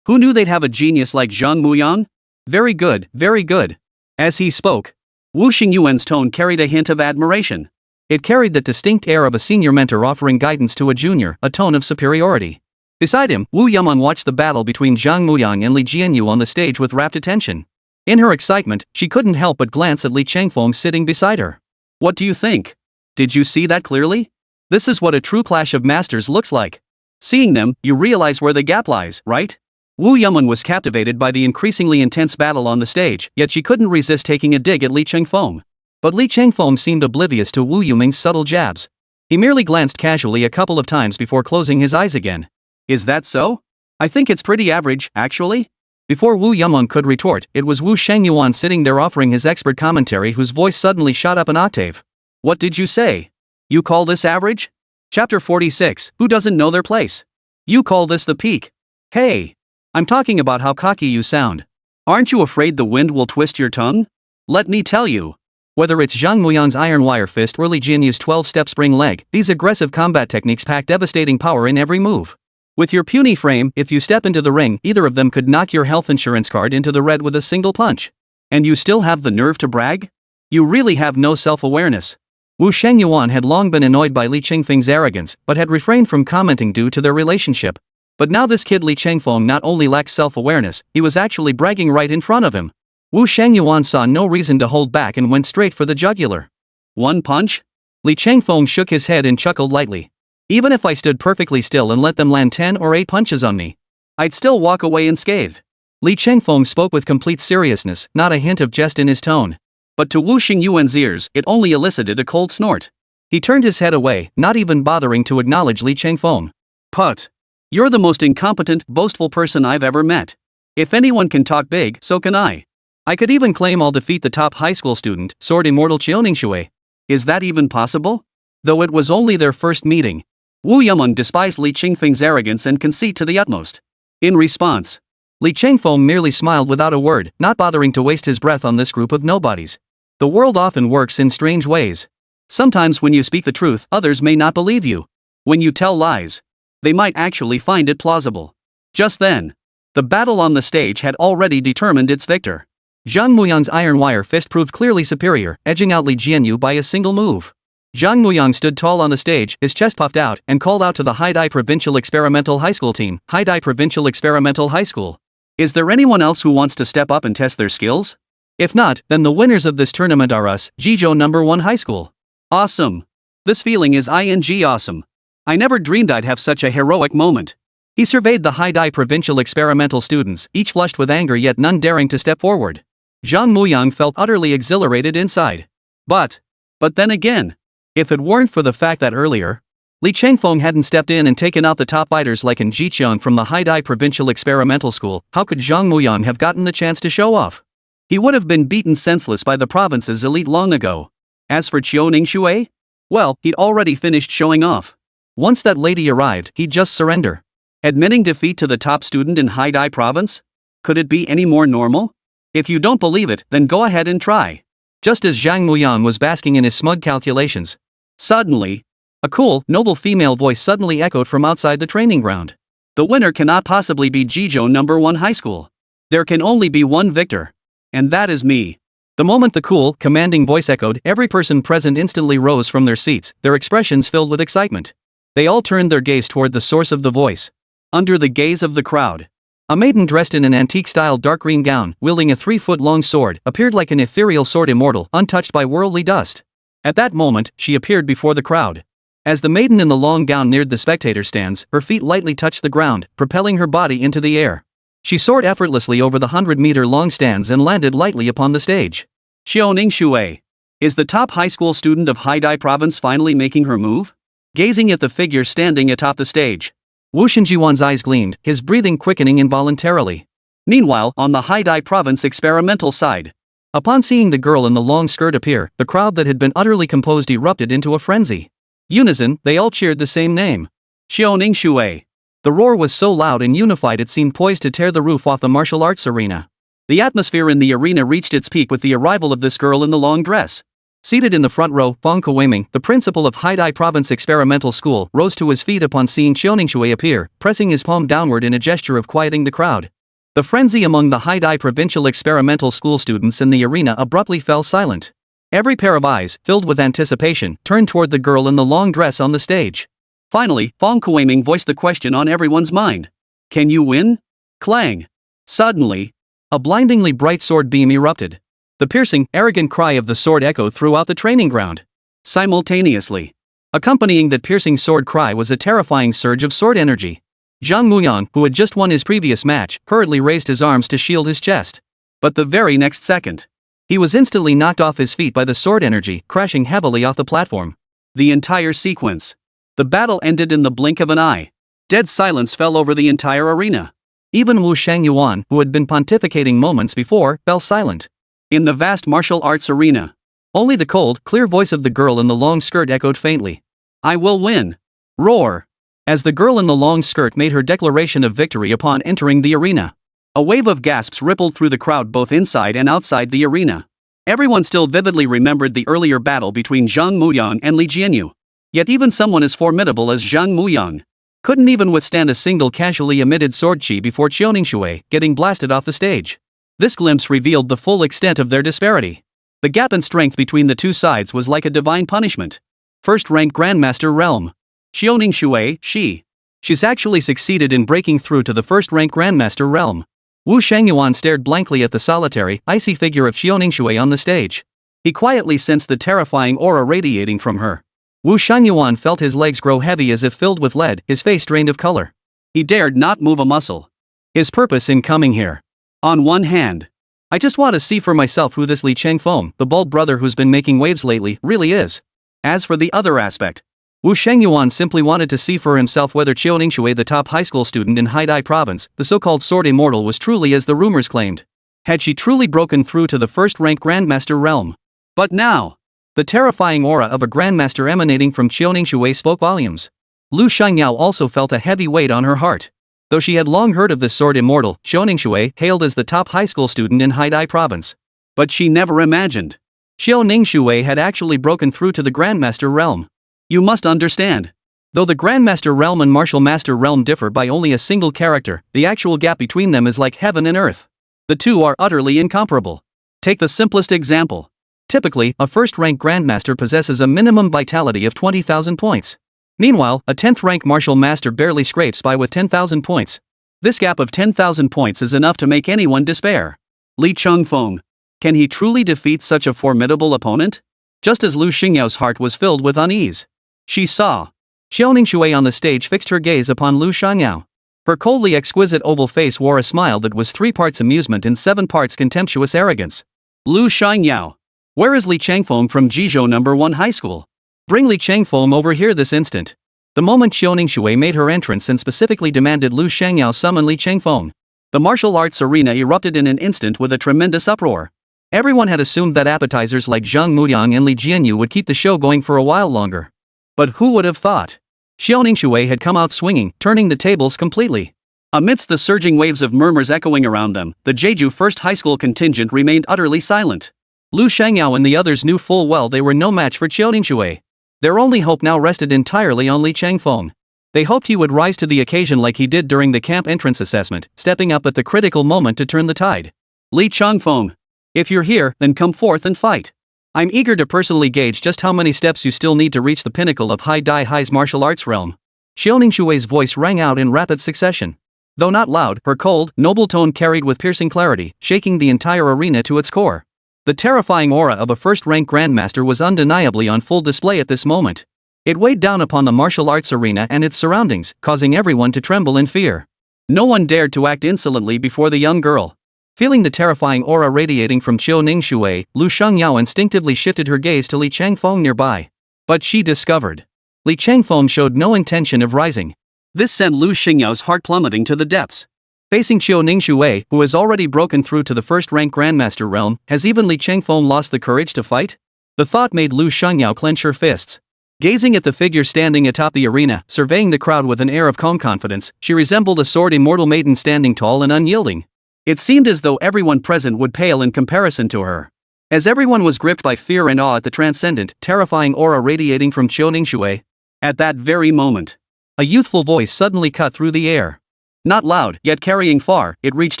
Who knew they'd have a genius like Zhang Muyang? Very good, very good. As he spoke, Wu Xingyuan's tone carried a hint of admiration. It carried that distinct air of a senior mentor offering guidance to a junior, a tone of superiority. Beside him, Wu Yaman watched the battle between Zhang Muyang and Li Jianyu on the stage with rapt attention. In her excitement, she couldn't help but glance at Li Changfeng sitting beside her. What do you think? Did you see that clearly? This is what a true clash of masters looks like. Seeing them, you realize where the gap lies, right? Wu Yaman was captivated by the increasingly intense battle on the stage, yet she couldn't resist taking a dig at Li Changfeng. But Li Changfeng seemed oblivious to Wu Yuming's subtle jabs. He merely glanced casually a couple of times before closing his eyes again. Is that so? I think it's pretty average, actually. Before Wu Yaman could retort, it was Wu Shangyuan sitting there offering his expert commentary, whose voice suddenly shot up an octave. What did you say? You call this average? Chapter 46, Who doesn't know their place? You call this the peak? Hey! I'm talking about how cocky you sound. Aren't you afraid the wind will twist your tongue? Let me tell you. Whether it's Zhang Muyang's iron wire fist or Li Jianyu's 12-step spring leg, these aggressive combat techniques pack devastating power in every move. With your puny frame, if you step into the ring, either of them could knock your health insurance card into the red with a single punch. And you still have the nerve to brag? You really have no self-awareness. Wu Shangyuan had long been annoyed by Li Changfeng's arrogance, but had refrained from commenting due to their relationship. But now this kid Li Changfeng not only lacked self-awareness, he was actually bragging right in front of him. Wu Shangyuan saw no reason to hold back and went straight for the jugular. One punch? Li Changfeng shook his head and chuckled lightly. Even if I stood perfectly still and let them land 10 or 8 punches on me, I'd still walk away unscathed. Li Changfeng spoke with complete seriousness, not a hint of jest in his tone. But to Wu Xingyuan's ears, it only elicited a cold snort. He turned his head away, not even bothering to acknowledge Li Changfeng. Put. You're the most incompetent, boastful person I've ever met. If anyone can talk big, so can I. I could even claim I'll defeat the top high school student, sword immortal Xiaoning Shui. Is that even possible? Though it was only their first meeting, Wu Yumeng despised Li Qingfeng's arrogance and conceit to the utmost. In response, Li Changfeng merely smiled without a word, not bothering to waste his breath on this group of nobodies. The world often works in strange ways. Sometimes when you speak the truth, others may not believe you. When you tell lies, they might actually find it plausible. Just then, the battle on the stage had already determined its victor. Zhang Muyang's iron wire fist proved clearly superior, edging out Li Jianyu by a single move. Zhang Muyang stood tall on the stage, his chest puffed out, and called out to the Haidai Provincial Experimental High School team. Haidai Provincial Experimental High School. Is there anyone else who wants to step up and test their skills? If not, then the winners of this tournament are us, Jizhou No. 1 High School. Awesome. This feeling is awesome. I never dreamed I'd have such a heroic moment. He surveyed the Haidai Provincial Experimental students, each flushed with anger yet none daring to step forward. Zhang Muyang felt utterly exhilarated inside. But then again, if it weren't for the fact that earlier, Li Changfeng hadn't stepped in and taken out the top fighters like in Jiqiang from the Haidai Provincial Experimental School, how could Zhang Muyang have gotten the chance to show off? He would have been beaten senseless by the province's elite long ago. As for Qiuningshui? Well, he'd already finished showing off. Once that lady arrived, he'd just surrender. Admitting defeat to the top student in Haidai province? Could it be any more normal? If you don't believe it, then go ahead and try. Just as Zhang Muyang was basking in his smug calculations, suddenly, a cool, noble female voice suddenly echoed from outside the training ground. The winner cannot possibly be Jizhou No. 1 High School. There can only be one victor. And that is me. The moment the cool, commanding voice echoed, every person present instantly rose from their seats, their expressions filled with excitement. They all turned their gaze toward the source of the voice. Under the gaze of the crowd, a maiden dressed in an antique-style dark green gown, wielding a 3-foot-long sword, appeared like an ethereal sword immortal, untouched by worldly dust. At that moment, she appeared before the crowd. As the maiden in the long gown neared the spectator stands, her feet lightly touched the ground, propelling her body into the air. She soared effortlessly over the 100-meter-long stands and landed lightly upon the stage. Qiuningshui. Is the top high school student of Haidai province finally making her move? Gazing at the figure standing atop the stage, Wu Shenjiwan's eyes gleamed, his breathing quickening involuntarily. Meanwhile, on the Haidai province experimental side, upon seeing the girl in the long skirt appear, the crowd that had been utterly composed erupted into a frenzy. Unison, they all cheered the same name. Qiuningshui. The roar was so loud and unified it seemed poised to tear the roof off the martial arts arena. The atmosphere in the arena reached its peak with the arrival of this girl in the long dress. Seated in the front row, Fong Kuweiming, the principal of Haidai Province Experimental School, rose to his feet upon seeing Qiuningshui appear, pressing his palm downward in a gesture of quieting the crowd. The frenzy among the Haidai Provincial Experimental School students in the arena abruptly fell silent. Every pair of eyes, filled with anticipation, turned toward the girl in the long dress on the stage. Finally, Fong Kuweiming voiced the question on everyone's mind. Can you win? Clang. Suddenly, a blindingly bright sword beam erupted. The piercing, arrogant cry of the sword echoed throughout the training ground. Simultaneously, accompanying that piercing sword cry was a terrifying surge of sword energy. Zhang Muyang, who had just won his previous match, hurriedly raised his arms to shield his chest. But the very next second, he was instantly knocked off his feet by the sword energy, crashing heavily off the platform. The entire sequence. The battle ended in the blink of an eye. Dead silence fell over the entire arena. Even Wu Shangyuan, who had been pontificating moments before, fell silent. In the vast martial arts arena, only the cold, clear voice of the girl in the long skirt echoed faintly. I will win! Roar! As the girl in the long skirt made her declaration of victory upon entering the arena, a wave of gasps rippled through the crowd both inside and outside the arena. Everyone still vividly remembered the earlier battle between Zhang Muyang and Li Jianyu. Yet even someone as formidable as Zhang Muyang couldn't even withstand a single casually emitted sword chi before Qiuningshui getting blasted off the stage. This glimpse revealed the full extent of their disparity. The gap in strength between the two sides was like a divine punishment. First-ranked Grandmaster Realm. Qiuningshui, she's actually succeeded in breaking through to the first-ranked Grandmaster Realm. Wu Shangyuan stared blankly at the solitary, icy figure of Qiuningshui on the stage. He quietly sensed the terrifying aura radiating from her. Wu Shangyuan felt his legs grow heavy as if filled with lead, his face drained of color. He dared not move a muscle. His purpose in coming here. On one hand, I just want to see for myself who this Li Changfeng, the bald brother who's been making waves lately, really is. As for the other aspect, Wu Shangyuan simply wanted to see for himself whether Qiuningshui, the top high school student in Haidai province, the so-called sword immortal, was truly as the rumors claimed. Had she truly broken through to the first-ranked Grandmaster realm? But now, The terrifying aura of a grandmaster emanating from Qiu Ningshui spoke volumes. Lu Xiangyao also felt a heavy weight on her heart. Though she had long heard of this sword immortal, Qiu Ningshui hailed as the top high school student in Haidai province. But she never imagined Qiu Ningshui had actually broken through to the Grandmaster realm. You must understand. Though the Grandmaster realm and Martial Master realm differ by only a single character, the actual gap between them is like heaven and earth. The two are utterly incomparable. Take the simplest example. Typically, a first-rank Grandmaster possesses a minimum vitality of 20,000 points. Meanwhile, a 10th-rank Martial Master barely scrapes by with 10,000 points. This gap of 10,000 points is enough to make anyone despair. Li Chengfeng. Can he truly defeat such a formidable opponent? Just as Lu Xingyao's heart was filled with unease, she saw Qiu Ningshui on the stage fixed her gaze upon Lu Xiangyao. Her coldly exquisite oval face wore a smile that was 3 parts amusement and 7 parts contemptuous arrogance. Lu Xiangyao. Where is Li Chengfeng from Jizhou No. 1 High School? Bring Li Chengfeng over here this instant. The moment Qiu Ningshui made her entrance and specifically demanded Lu Xiangyao summon Li Chengfeng, the martial arts arena erupted in an instant with a tremendous uproar. Everyone had assumed that appetizers like Zhang Muyang and Li Jianyu would keep the show going for a while longer. But who would have thought? Qiu Ningshui had come out swinging, turning the tables completely. Amidst the surging waves of murmurs echoing around them, the Jeju First High School contingent remained utterly silent. Lu Xiangyao and the others knew full well they were no match for Qiu Ningshui. Their only hope now rested entirely on Li Chengfeng. They hoped he would rise to the occasion like he did during the camp entrance assessment, stepping up at the critical moment to turn the tide. Li Chengfeng. If you're here, then come forth and fight. I'm eager to personally gauge just how many steps you still need to reach the pinnacle of Haidai High's martial arts realm. Qiu Ningshui's voice rang out in rapid succession. Though not loud, her cold, noble tone carried with piercing clarity, shaking the entire arena to its core. The terrifying aura of a first-rank grandmaster was undeniably on full display at this moment. It weighed down upon the martial arts arena and its surroundings, causing everyone to tremble in fear. No one dared to act insolently before the young girl. Feeling the terrifying aura radiating from Qiu Ningshui, Lu Xiangyao instinctively shifted her gaze to Li Chengfeng nearby. But she discovered Li Chengfeng showed no intention of rising. This sent Lu Xingyao's heart plummeting to the depths. Facing Qiu Ningshui, who has already broken through to the first-rank Grandmaster realm, has even Li Chengfeng lost the courage to fight? The thought made Lu Xiangyao clench her fists. Gazing at the figure standing atop the arena, surveying the crowd with an air of calm confidence, she resembled a sword immortal maiden standing tall and unyielding. It seemed as though everyone present would pale in comparison to her. As everyone was gripped by fear and awe at the transcendent, terrifying aura radiating from Qiu Ningshui, at that very moment, a youthful voice suddenly cut through the air. Not loud, yet carrying far, it reached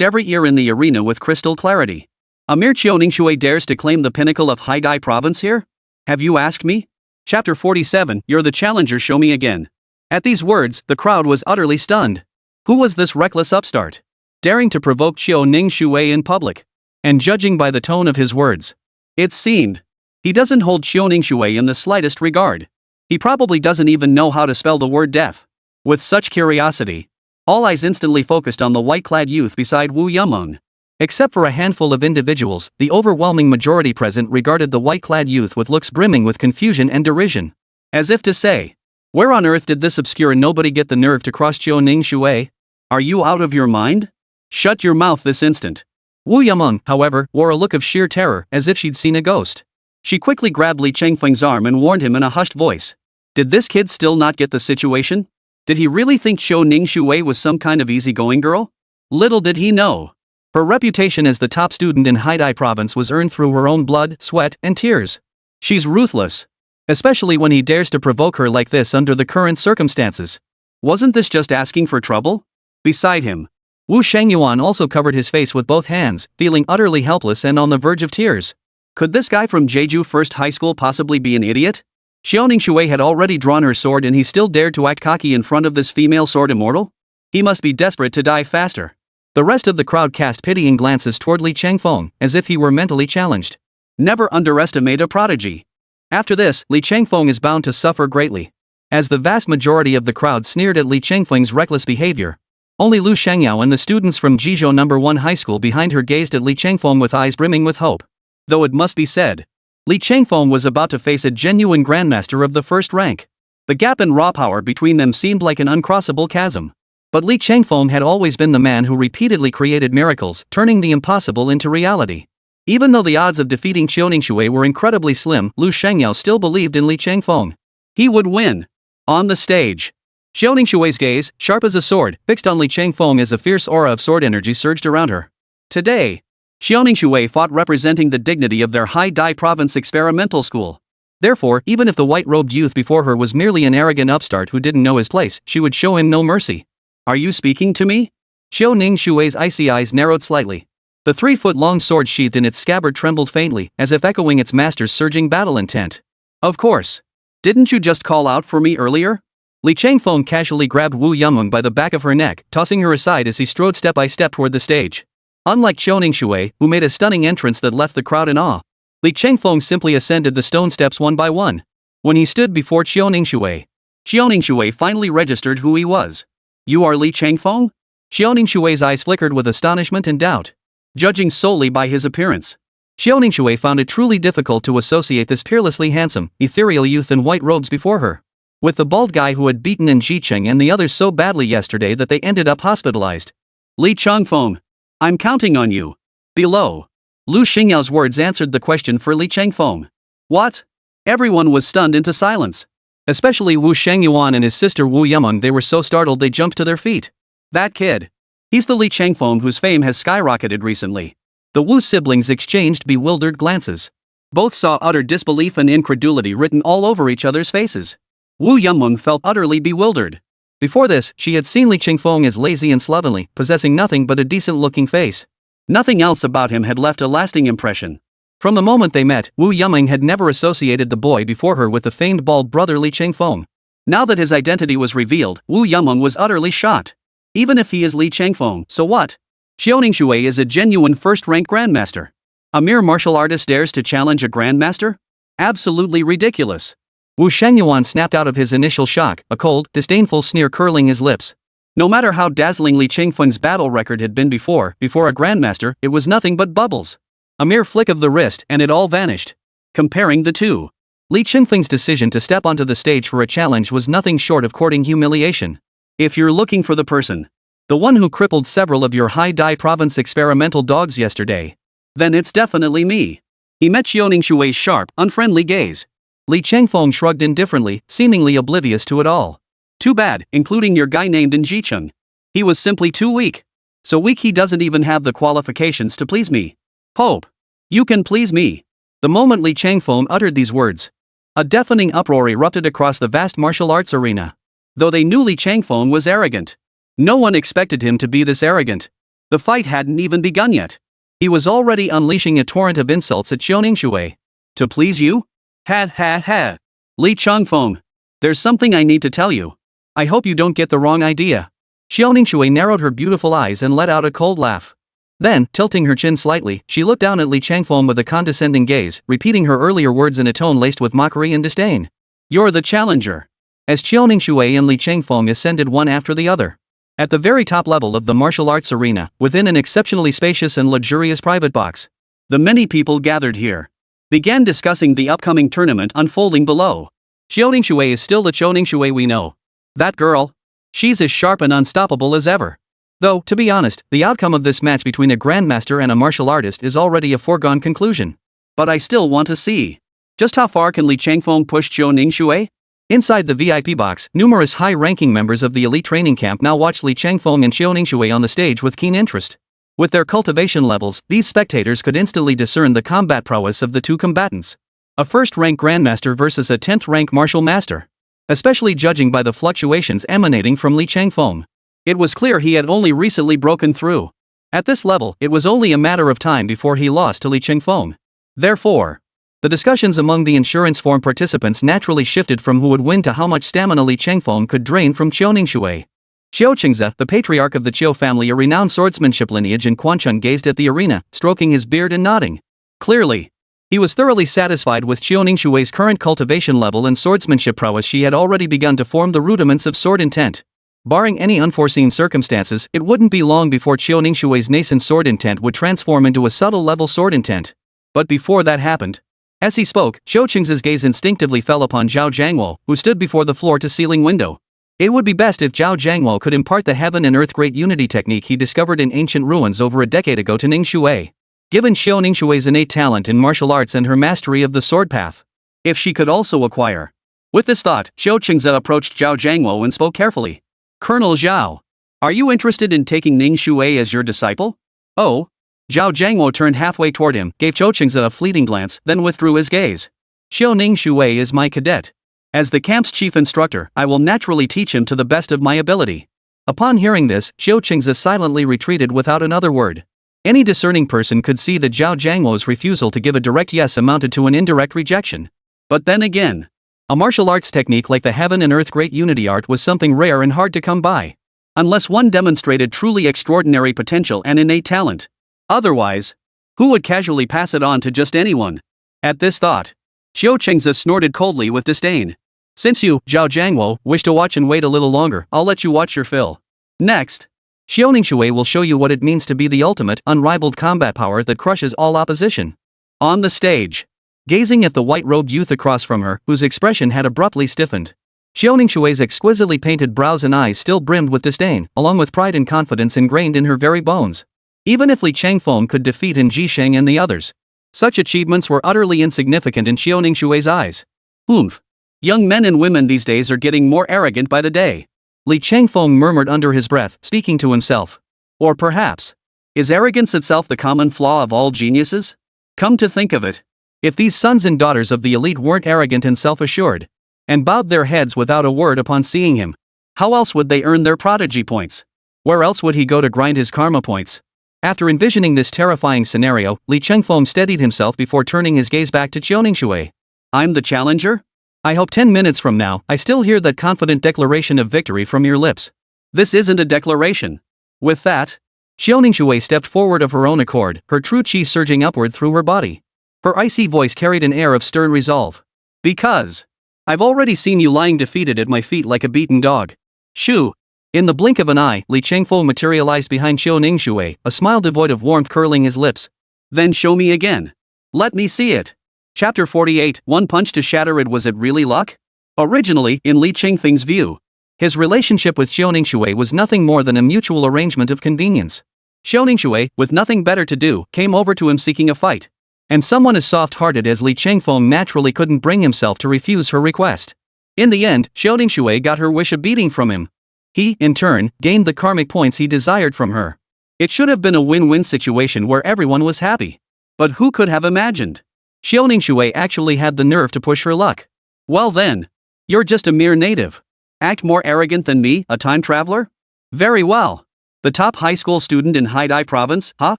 every ear in the arena with crystal clarity. A mere Qiu Ningshui dares to claim the pinnacle of Haidai province here? Have you asked me? Chapter 47, You're the challenger, show me again. At these words, the crowd was utterly stunned. Who was this reckless upstart, daring to provoke Qiu Ningshui in public? And judging by the tone of his words, it seemed he doesn't hold Qiu Ningshui in the slightest regard. He probably doesn't even know how to spell the word death. With such curiosity, all eyes instantly focused on the white-clad youth beside Wu Yameng. Except for a handful of individuals, the overwhelming majority present regarded the white-clad youth with looks brimming with confusion and derision. As if to say, where on earth did this obscure nobody get the nerve to cross Qiu Ningshui? Are you out of your mind? Shut your mouth this instant. Wu Yameng, however, wore a look of sheer terror, as if she'd seen a ghost. She quickly grabbed Li Chengfeng's arm and warned him in a hushed voice. Did this kid still not get the situation? Did he really think Qiu Ningshui was some kind of easygoing girl? Little did he know. Her reputation as the top student in Haidai province was earned through her own blood, sweat, and tears. She's ruthless. Especially when he dares to provoke her like this under the current circumstances. Wasn't this just asking for trouble? Beside him, Wu Shengyuan also covered his face with both hands, feeling utterly helpless and on the verge of tears. Could this guy from Jeju First High School possibly be an idiot? Qiu Ningshui had already drawn her sword and he still dared to act cocky in front of this female sword immortal? He must be desperate to die faster. The rest of the crowd cast pitying glances toward Li Chengfeng, as if he were mentally challenged. Never underestimate a prodigy. After this, Li Chengfeng is bound to suffer greatly. As the vast majority of the crowd sneered at Li Chengfeng's reckless behavior, only Lu Xiangyao and the students from Jizhou No. 1 High School behind her gazed at Li Chengfeng with eyes brimming with hope. Though it must be said, Li Chengfeng was about to face a genuine grandmaster of the first rank. The gap in raw power between them seemed like an uncrossable chasm. But Li Chengfeng had always been the man who repeatedly created miracles, turning the impossible into reality. Even though the odds of defeating Qiu Ningshui were incredibly slim, Lu Shengyao still believed in Li Changfeng. He would win. On the stage, Qiu Ningshui's gaze, sharp as a sword, fixed on Li Changfeng as a fierce aura of sword energy surged around her. Today, Qiu Ningshui fought representing the dignity of their Hai Dai Province experimental school. Therefore, even if the white-robed youth before her was merely an arrogant upstart who didn't know his place, she would show him no mercy. Are you speaking to me? Qiu Ningshui's icy eyes narrowed slightly. The 3-foot-long sword sheathed in its scabbard trembled faintly, as if echoing its master's surging battle intent. Of course. Didn't you just call out for me earlier? Li Changfeng casually grabbed Wu Yumeng by the back of her neck, tossing her aside as he strode step by step toward the stage. Unlike Qiu Ningshui, who made a stunning entrance that left the crowd in awe, Li Changfeng simply ascended the stone steps one by one. When he stood before Qiu Ningshui finally registered who he was. You are Li Changfeng? Qiu Ningshui's eyes flickered with astonishment and doubt. Judging solely by his appearance, Qiu Ningshui found it truly difficult to associate this peerlessly handsome, ethereal youth in white robes before her with the bald guy who had beaten in Jicheng and the others so badly yesterday that they ended up hospitalized. Li Changfeng, I'm counting on you. Below. Lu Xingyao's words answered the question for Li Changfeng. What? Everyone was stunned into silence. Especially Wu Shengyuan and his sister Wu Yumeng. They were so startled they jumped to their feet. That kid. He's the Li Changfeng whose fame has skyrocketed recently. The Wu siblings exchanged bewildered glances. Both saw utter disbelief and incredulity written all over each other's faces. Wu Yumeng felt utterly bewildered. Before this, she had seen Li Changfeng as lazy and slovenly, possessing nothing but a decent-looking face. Nothing else about him had left a lasting impression. From the moment they met, Wu Yumeng had never associated the boy before her with the famed bald brother Li Changfeng. Now that his identity was revealed, Wu Yumeng was utterly shocked. Even if he is Li Changfeng, so what? Qiu Ningshui is a genuine first-rank grandmaster. A mere martial artist dares to challenge a grandmaster? Absolutely ridiculous. Wu Shengyuan snapped out of his initial shock, a cold, disdainful sneer curling his lips. No matter how dazzling Li Changfeng's battle record had been before a grandmaster, it was nothing but bubbles. A mere flick of the wrist and it all vanished. Comparing the two, Li Changfeng's decision to step onto the stage for a challenge was nothing short of courting humiliation. If you're looking for the person, the one who crippled several of your Hai Dai Province experimental dogs yesterday, then it's definitely me. He met Qiu Ningshui's sharp, unfriendly gaze. Li Changfeng shrugged indifferently, seemingly oblivious to it all. Too bad, including your guy named in Jicheng. He was simply too weak. So weak he doesn't even have the qualifications to please me. Hope. You can please me. The moment Li Changfeng uttered these words, a deafening uproar erupted across the vast martial arts arena. Though they knew Li Changfeng was arrogant, no one expected him to be this arrogant. The fight hadn't even begun yet. He was already unleashing a torrent of insults at Qiu Ningshui. To please you? Ha ha ha. Li Changfeng. There's something I need to tell you. I hope you don't get the wrong idea. Qiu Ningshui narrowed her beautiful eyes and let out a cold laugh. Then, tilting her chin slightly, she looked down at Li Changfeng with a condescending gaze, repeating her earlier words in a tone laced with mockery and disdain. You're the challenger. As Qiu Ningshui and Li Changfeng ascended one after the other. At the very top level of the martial arts arena, within an exceptionally spacious and luxurious private box, the many people gathered here began discussing the upcoming tournament unfolding below. Qiu Ningshui is still the Qiu Ningshui we know. That girl? She's as sharp and unstoppable as ever. Though, to be honest, the outcome of this match between a grandmaster and a martial artist is already a foregone conclusion. But I still want to see. Just how far can Li Changfeng push Qiu Ningshui? Inside the VIP box, numerous high-ranking members of the elite training camp now watched Li Changfeng and Qiu Ningshui on the stage with keen interest. With their cultivation levels, these spectators could instantly discern the combat prowess of the two combatants. A first-rank grandmaster versus a 10th-rank martial master. Especially judging by the fluctuations emanating from Li Changfeng. It was clear he had only recently broken through. At this level, it was only a matter of time before he lost to Li Changfeng. Therefore, the discussions among the insurance form participants naturally shifted from who would win to how much stamina Li Changfeng could drain from Qiu Ningshui. Qiu Qingze, the patriarch of the Qiu family, a renowned swordsmanship lineage in Quanchun, gazed at the arena, stroking his beard and nodding. Clearly, he was thoroughly satisfied with Qiu Ningshui's current cultivation level and swordsmanship prowess. She had already begun to form the rudiments of sword intent. Barring any unforeseen circumstances, it wouldn't be long before Qiu Ningshui's nascent sword intent would transform into a subtle level sword intent. But before that happened, as he spoke, Qiu Qingze's gaze instinctively fell upon Zhao Jiangwo, who stood before the floor-to-ceiling window. It would be best if Zhao Jiangwo could impart the heaven and earth great unity technique he discovered in ancient ruins over a decade ago to Ningshui. given Xiao Ningshui's innate talent in martial arts and her mastery of the sword path. If she could also acquire. With this thought, Xiao Qingze approached Zhao Jiangwo and spoke carefully. Colonel Zhao, are you interested in taking Ning Shui as your disciple? Oh. Zhao Jiangwo turned halfway toward him, gave Xiao Qingze a fleeting glance, then withdrew his gaze. Xiao Ning Shui is my cadet. As the camp's chief instructor, I will naturally teach him to the best of my ability. Upon hearing this, Xiao Qingze silently retreated without another word. Any discerning person could see that Zhao Jiangwo's refusal to give a direct yes amounted to an indirect rejection. But then again, a martial arts technique like the Heaven and Earth Great Unity Art was something rare and hard to come by. Unless one demonstrated truly extraordinary potential and innate talent. Otherwise, who would casually pass it on to just anyone? At this thought, Xiao Qingze snorted coldly with disdain. Since you, Zhao Jiangwo, wish to watch and wait a little longer, I'll let you watch your fill. Next, Xiao Ningshui will show you what it means to be the ultimate, unrivaled combat power that crushes all opposition. On the stage, gazing at the white-robed youth across from her, whose expression had abruptly stiffened, Xiao Ningshui's exquisitely painted brows and eyes still brimmed with disdain, along with pride and confidence ingrained in her very bones. Even if Li Changfeng could defeat In Jisheng and the others, such achievements were utterly insignificant in Xiao Ningshui's eyes. Oomph. Young men and women these days are getting more arrogant by the day. Li Changfeng murmured under his breath, speaking to himself. Or perhaps, is arrogance itself the common flaw of all geniuses? Come to think of it, if these sons and daughters of the elite weren't arrogant and self-assured, and bowed their heads without a word upon seeing him, how else would they earn their prodigy points? Where else would he go to grind his karma points? After envisioning this terrifying scenario, Li Changfeng steadied himself before turning his gaze back to Xiao Ningshui. I'm the challenger? I hope 10 minutes from now, I still hear that confident declaration of victory from your lips. This isn't a declaration. With that, Xiao Ningshui stepped forward of her own accord, her true qi surging upward through her body. Her icy voice carried an air of stern resolve. Because I've already seen you lying defeated at my feet like a beaten dog. Shoo! In the blink of an eye, Li Changfeng materialized behind Xiao Ningshui, a smile devoid of warmth curling his lips. Then show me again. Let me see it. Chapter 48, One Punch to Shatter It. Was it really luck? Originally, in Li Changfeng's view, his relationship with Xiao Ningshui was nothing more than a mutual arrangement of convenience. Xiao Ningshui, with nothing better to do, came over to him seeking a fight. And someone as soft-hearted as Li Changfeng naturally couldn't bring himself to refuse her request. In the end, Xiao Ningshui got her wish a beating from him. He, in turn, gained the karmic points he desired from her. It should have been a win-win situation where everyone was happy. But who could have imagined? Xiao Ningshui actually had the nerve to push her luck. Well then, you're just a mere native. Act more arrogant than me, a time traveler? Very well. The top high school student in Haidai province, huh?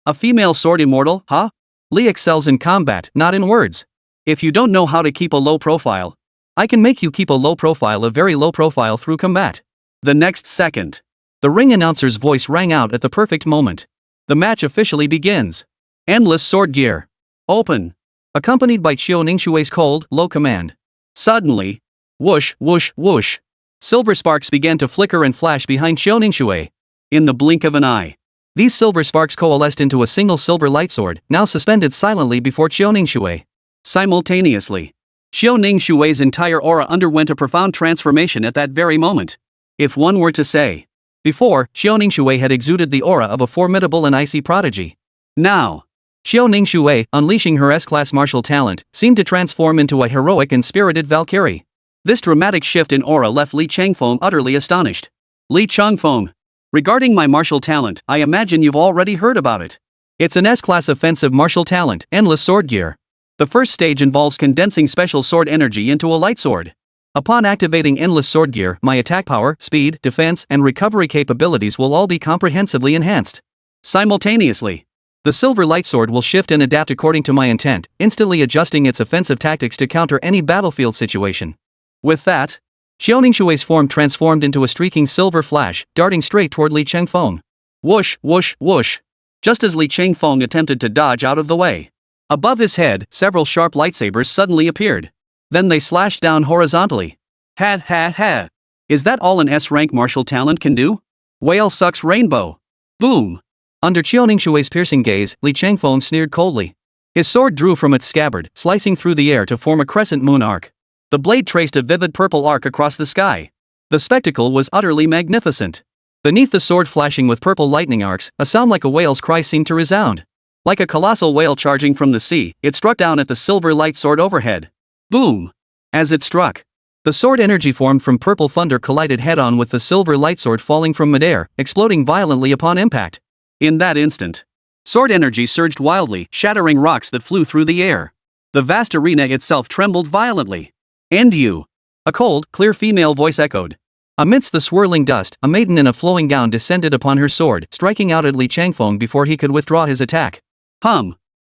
A female sword immortal, huh? Li excels in combat, not in words. If you don't know how to keep a low profile, I can make you keep a low profile, a very low profile, through combat. The next second, the ring announcer's voice rang out at the perfect moment. The match officially begins. Endless sword gear. Open. Accompanied by Xiao Ningshui's cold, low command. Suddenly, whoosh, whoosh, whoosh. Silver sparks began to flicker and flash behind Xiao Ningshui. In the blink of an eye, these silver sparks coalesced into a single silver light sword, now suspended silently before Xiao Ningshui. Simultaneously, Xiao Ningshui's entire aura underwent a profound transformation at that very moment. If one were to say, before, Xiao Ningshui had exuded the aura of a formidable and icy prodigy. Now, Xiao Ningshui, unleashing her S-class martial talent, seemed to transform into a heroic and spirited Valkyrie. This dramatic shift in aura left Li Changfeng utterly astonished. Li Changfeng, regarding my martial talent, I imagine you've already heard about it. It's an S-class offensive martial talent, endless sword gear. The first stage involves condensing special sword energy into a light sword. Upon activating endless sword gear, my attack power, speed, defense, and recovery capabilities will all be comprehensively enhanced. Simultaneously, the silver light sword will shift and adapt according to my intent, instantly adjusting its offensive tactics to counter any battlefield situation. With that, Xiao Ningshui's form transformed into a streaking silver flash, darting straight toward Li Changfeng. Whoosh, whoosh, whoosh. Just as Li Changfeng attempted to dodge out of the way, above his head, several sharp lightsabers suddenly appeared. Then they slashed down horizontally. Ha ha ha. Is that all an S-rank martial talent can do? Whale sucks rainbow. Boom. Under Xiao Ningshui's piercing gaze, Li Changfeng sneered coldly. His sword drew from its scabbard, slicing through the air to form a crescent moon arc. The blade traced a vivid purple arc across the sky. The spectacle was utterly magnificent. Beneath the sword flashing with purple lightning arcs, a sound like a whale's cry seemed to resound. Like a colossal whale charging from the sea, it struck down at the silver light sword overhead. Boom! As it struck, the sword energy formed from purple thunder collided head-on with the silver lightsword falling from midair, exploding violently upon impact. In that instant, sword energy surged wildly, shattering rocks that flew through the air. The vast arena itself trembled violently. "And you?" a cold, clear female voice echoed. Amidst the swirling dust, a maiden in a flowing gown descended upon her sword, striking out at Li Changfeng before he could withdraw his attack.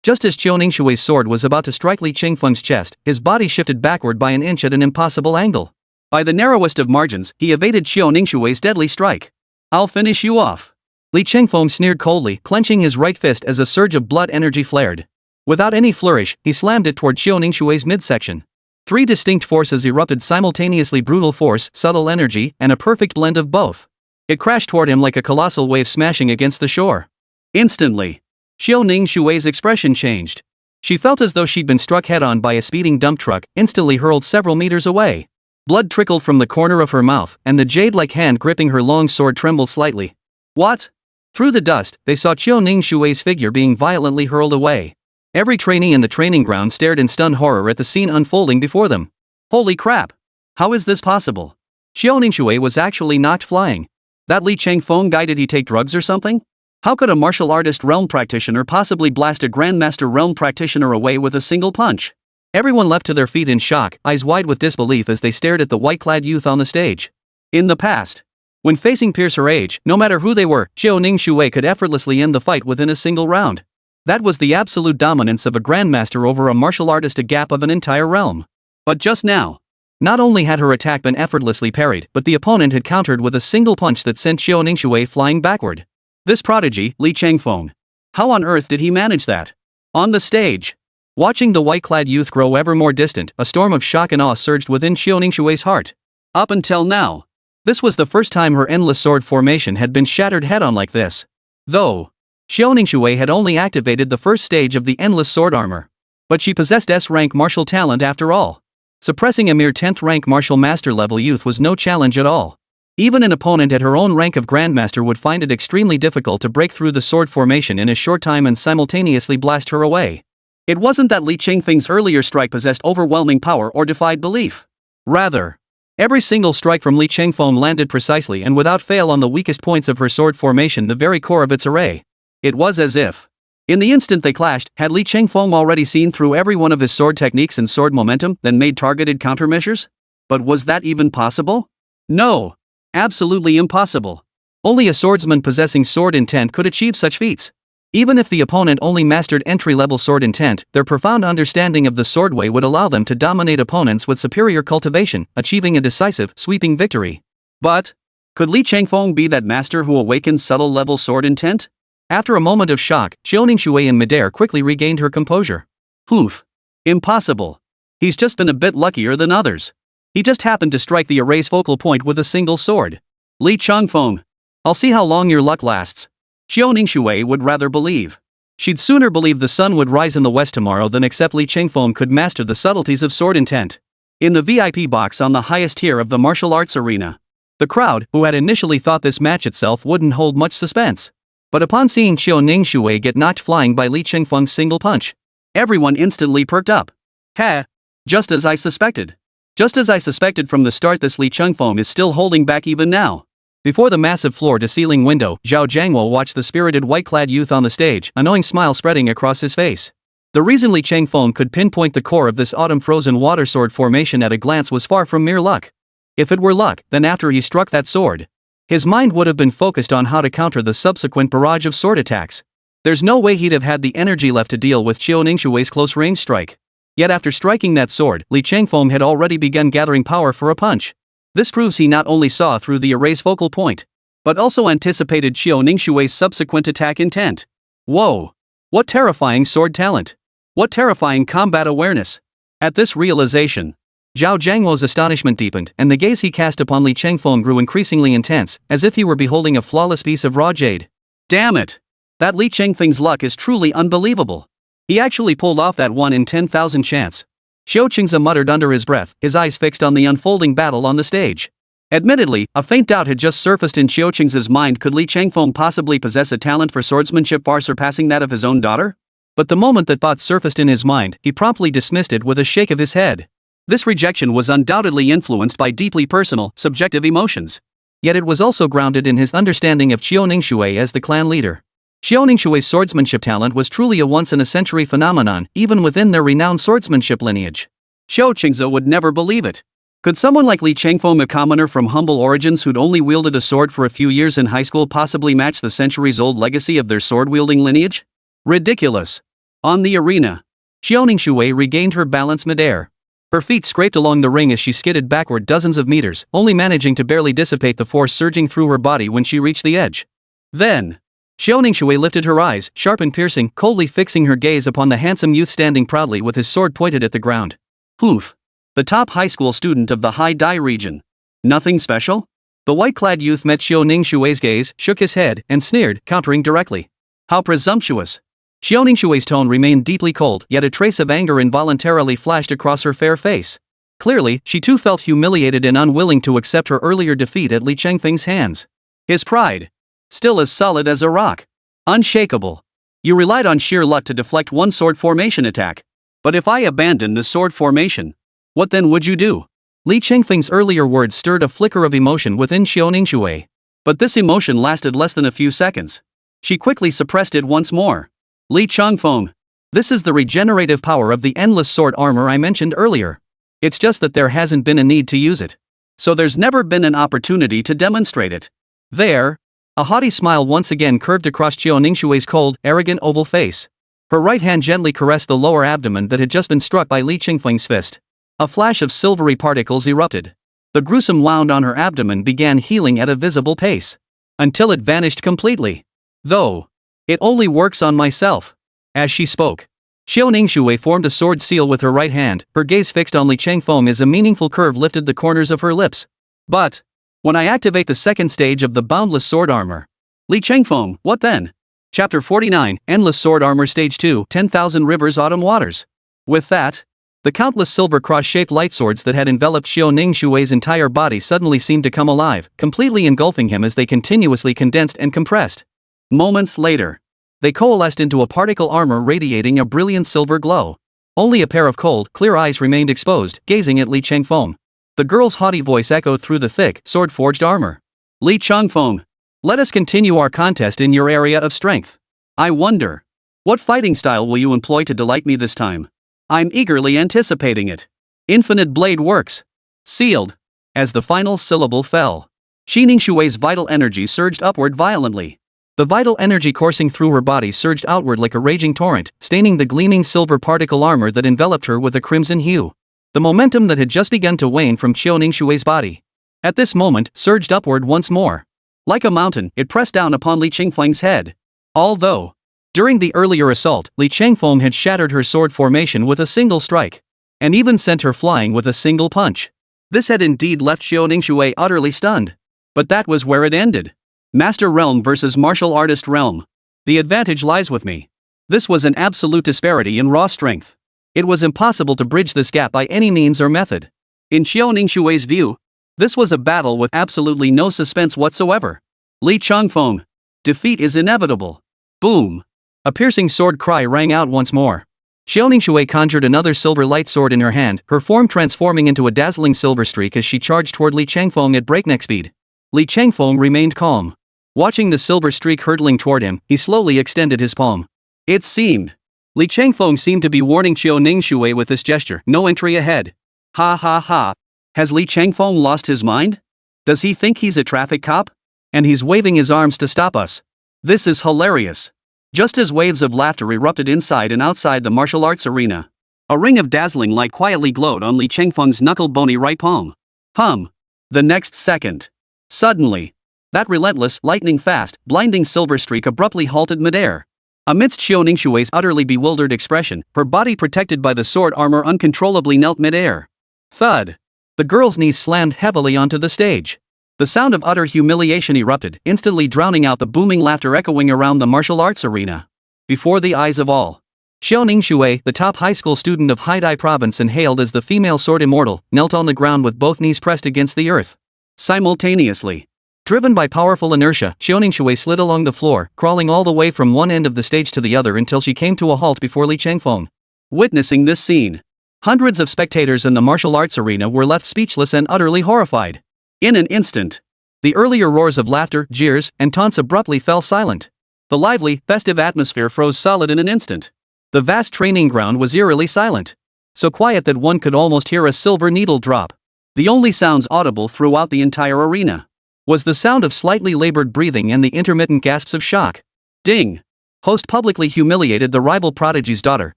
Just as Qiu Ningshui's sword was about to strike Li Changfeng's chest, his body shifted backward by an inch at an impossible angle. By the narrowest of margins, he evaded Qiu Ningshui's deadly strike. "I'll finish you off." Li Changfeng sneered coldly, clenching his right fist as a surge of blood energy flared. Without any flourish, he slammed it toward Qiu Ningshui's midsection. Three distinct forces erupted simultaneously: brutal force, subtle energy, and a perfect blend of both. It crashed toward him like a colossal wave smashing against the shore. Instantly, Qiu Ningshui's expression changed. She felt as though she'd been struck head-on by a speeding dump truck, instantly hurled several meters away. Blood trickled from the corner of her mouth, and the jade-like hand gripping her long sword trembled slightly. What? Through the dust, they saw Qiu Ningshui's figure being violently hurled away. Every trainee in the training ground stared in stunned horror at the scene unfolding before them. Holy crap! How is this possible? Qiu Ningshui was actually knocked flying. That Li Changfeng guy, did he take drugs or something? How could a martial artist realm practitioner possibly blast a grandmaster realm practitioner away with a single punch? Everyone leapt to their feet in shock, eyes wide with disbelief as they stared at the white-clad youth on the stage. In the past, when facing peers her age, no matter who they were, Qiu Ningshui could effortlessly end the fight within a single round. That was the absolute dominance of a grandmaster over a martial artist, a gap of an entire realm. But just now, not only had her attack been effortlessly parried, but the opponent had countered with a single punch that sent Qiu Ningshui flying backward. This prodigy, Li Changfeng. How on earth did he manage that? On the stage, watching the white-clad youth grow ever more distant, a storm of shock and awe surged within Qiu Ningshui's heart. Up until now, this was the first time her endless sword formation had been shattered head-on like this. Though Qiu Ningshui had only activated the first stage of the endless sword armor. But she possessed S-rank martial talent after all. Suppressing a mere 10th rank martial master level youth was no challenge at all. Even an opponent at her own rank of grandmaster would find it extremely difficult to break through the sword formation in a short time and simultaneously blast her away. It wasn't that Li Changfeng's earlier strike possessed overwhelming power or defied belief. Rather, every single strike from Li Changfeng landed precisely and without fail on the weakest points of her sword formation, the very core of its array. It was as if, in the instant they clashed, had Li Changfeng already seen through every one of his sword techniques and sword momentum, then made targeted countermeasures? But was that even possible? No. Absolutely impossible. Only a swordsman possessing sword intent could achieve such feats. Even if the opponent only mastered entry-level sword intent, their profound understanding of the sword way would allow them to dominate opponents with superior cultivation, achieving a decisive, sweeping victory. But could Li Changfeng be that master who awakens subtle-level sword intent? After a moment of shock, Qiu Ningshui in midair quickly regained her composure. Oof. Impossible. He's just been a bit luckier than others. He just happened to strike the array's focal point with a single sword. Li Changfeng. I'll see how long your luck lasts. Qiu Ningshui would rather believe. She'd sooner believe the sun would rise in the west tomorrow than accept Li Changfeng could master the subtleties of sword intent. In the VIP box on the highest tier of the martial arts arena, the crowd, who had initially thought this match itself wouldn't hold much suspense. But upon seeing Qiu Ningshui get knocked flying by Li Changfeng's single punch, everyone instantly perked up. Ha! Just as I suspected. Just as I suspected from the start, this Li Changfeng is still holding back even now. Before the massive floor-to-ceiling window, Zhao Jiangwo watched the spirited white-clad youth on the stage, a knowing smile spreading across his face. The reason Li Changfeng could pinpoint the core of this autumn-frozen water sword formation at a glance was far from mere luck. If it were luck, then after he struck that sword, his mind would have been focused on how to counter the subsequent barrage of sword attacks. There's no way he'd have had the energy left to deal with Qiu Ningshui's close-range strike. Yet after striking that sword, Li Changfeng had already begun gathering power for a punch. This proves he not only saw through the array's focal point, but also anticipated Qiu Ningshui's subsequent attack intent. Whoa! What terrifying sword talent! What terrifying combat awareness! At this realization, Zhao Jiangwo's astonishment deepened, and the gaze he cast upon Li Changfeng grew increasingly intense, as if he were beholding a flawless piece of raw jade. Damn it! That Li Changfeng's luck is truly unbelievable. He actually pulled off that 1 in 10,000 chance. Xiao Qingze muttered under his breath, his eyes fixed on the unfolding battle on the stage. Admittedly, a faint doubt had just surfaced in Xiao Qingze's mind. Could Li Changfeng possibly possess a talent for swordsmanship far surpassing that of his own daughter? But the moment that thought surfaced in his mind, he promptly dismissed it with a shake of his head. This rejection was undoubtedly influenced by deeply personal, subjective emotions. Yet it was also grounded in his understanding of Qiu Ningshui as the clan leader. Qiu Ningshui's swordsmanship talent was truly a once-in-a-century phenomenon, even within their renowned swordsmanship lineage. Xiao Qingze would never believe it. Could someone like Li Changfeng, a commoner from humble origins who'd only wielded a sword for a few years in high school, possibly match the centuries-old legacy of their sword-wielding lineage? Ridiculous. On the arena, Qiu Ningshui regained her balance midair. Her feet scraped along the ring as she skidded backward dozens of meters, only managing to barely dissipate the force surging through her body when she reached the edge. Then, Qiu Ningshui lifted her eyes, sharp and piercing, coldly fixing her gaze upon the handsome youth standing proudly with his sword pointed at the ground. Poof. The top high school student of the Hai Dai region. Nothing special? The white-clad youth met Qiu Ningshui's gaze, shook his head, and sneered, countering directly. How presumptuous. Qiu Ningshui's tone remained deeply cold, yet a trace of anger involuntarily flashed across her fair face. Clearly, she too felt humiliated and unwilling to accept her earlier defeat at Li Changfeng's hands. His pride. Still as solid as a rock. Unshakable. You relied on sheer luck to deflect one sword formation attack. But if I abandon the sword formation, what then would you do? Li Changfeng's earlier words stirred a flicker of emotion within Qiu Ningshui. But this emotion lasted less than a few seconds. She quickly suppressed it once more. Li Changfeng. This is the regenerative power of the endless sword armor I mentioned earlier. It's just that there hasn't been a need to use it. So there's never been an opportunity to demonstrate it. There. A haughty smile once again curved across Qiu Ningshui's cold, arrogant oval face. Her right hand gently caressed the lower abdomen that had just been struck by Li Changfeng's fist. A flash of silvery particles erupted. The gruesome wound on her abdomen began healing at a visible pace. Until it vanished completely. Though. It only works on myself. As she spoke, Qiu Ningshui formed a sword seal with her right hand, her gaze fixed on Li Changfeng as a meaningful curve lifted the corners of her lips. But, when I activate the second stage of the boundless sword armor. Li Changfeng, what then? Chapter 49, Endless Sword Armor Stage 2, 10,000 Rivers Autumn Waters. With that, the countless silver cross-shaped light swords that had enveloped Qiu Ningshui's entire body suddenly seemed to come alive, completely engulfing him as they continuously condensed and compressed. Moments later, they coalesced into a particle armor radiating a brilliant silver glow. Only a pair of cold, clear eyes remained exposed, gazing at Li Changfeng. The girl's haughty voice echoed through the thick, sword-forged armor. Li Changfeng, let us continue our contest in your area of strength. I wonder, what fighting style will you employ to delight me this time? I'm eagerly anticipating it. Infinite blade works. Sealed. As the final syllable fell, Qiu Ningshui's vital energy surged upward violently. The vital energy coursing through her body surged outward like a raging torrent, staining the gleaming silver particle armor that enveloped her with a crimson hue. The momentum that had just begun to wane from Qiu Ningshui's body, at this moment, surged upward once more. Like a mountain, it pressed down upon Li Changfeng's head. Although, during the earlier assault, Li Changfeng had shattered her sword formation with a single strike, and even sent her flying with a single punch. This had indeed left Qiu Ningshui utterly stunned. But that was where it ended. Master Realm versus Martial Artist Realm. The advantage lies with me. This was an absolute disparity in raw strength. It was impossible to bridge this gap by any means or method. In Qiu Ningshui's view, this was a battle with absolutely no suspense whatsoever. Li Changfeng. Defeat is inevitable. Boom. A piercing sword cry rang out once more. Qiu Ningshui conjured another silver light sword in her hand, her form transforming into a dazzling silver streak as she charged toward Li Changfeng at breakneck speed. Li Changfeng remained calm. Watching the silver streak hurtling toward him, he slowly extended his palm. It seemed. Li Changfeng seemed to be warning Qiu Ningshui with this gesture, no entry ahead. Ha ha ha. Has Li Changfeng lost his mind? Does he think he's a traffic cop? And he's waving his arms to stop us. This is hilarious. Just as waves of laughter erupted inside and outside the martial arts arena, a ring of dazzling light quietly glowed on Li Changfeng's knuckle-bony right palm. The next second. Suddenly, that relentless, lightning-fast, blinding silver streak abruptly halted midair. Amidst Qiu Ningshui's utterly bewildered expression, her body protected by the sword armor uncontrollably knelt midair. Thud. The girl's knees slammed heavily onto the stage. The sound of utter humiliation erupted, instantly drowning out the booming laughter echoing around the martial arts arena. Before the eyes of all, Qiu Ningshui, the top high school student of Haidai province and hailed as the female sword immortal, knelt on the ground with both knees pressed against the earth. Simultaneously, Driven by powerful inertia, Xiaoningshui slid along the floor, crawling all the way from one end of the stage to the other until she came to a halt before Li Changfeng. Witnessing this scene, hundreds of spectators in the martial arts arena were left speechless and utterly horrified. In an instant, the earlier roars of laughter, jeers, and taunts abruptly fell silent. The lively, festive atmosphere froze solid in an instant. The vast training ground was eerily silent. So quiet that one could almost hear a silver needle drop. The only sounds audible throughout the entire arena was the sound of slightly labored breathing and the intermittent gasps of shock. Ding! Host publicly humiliated the rival prodigy's daughter,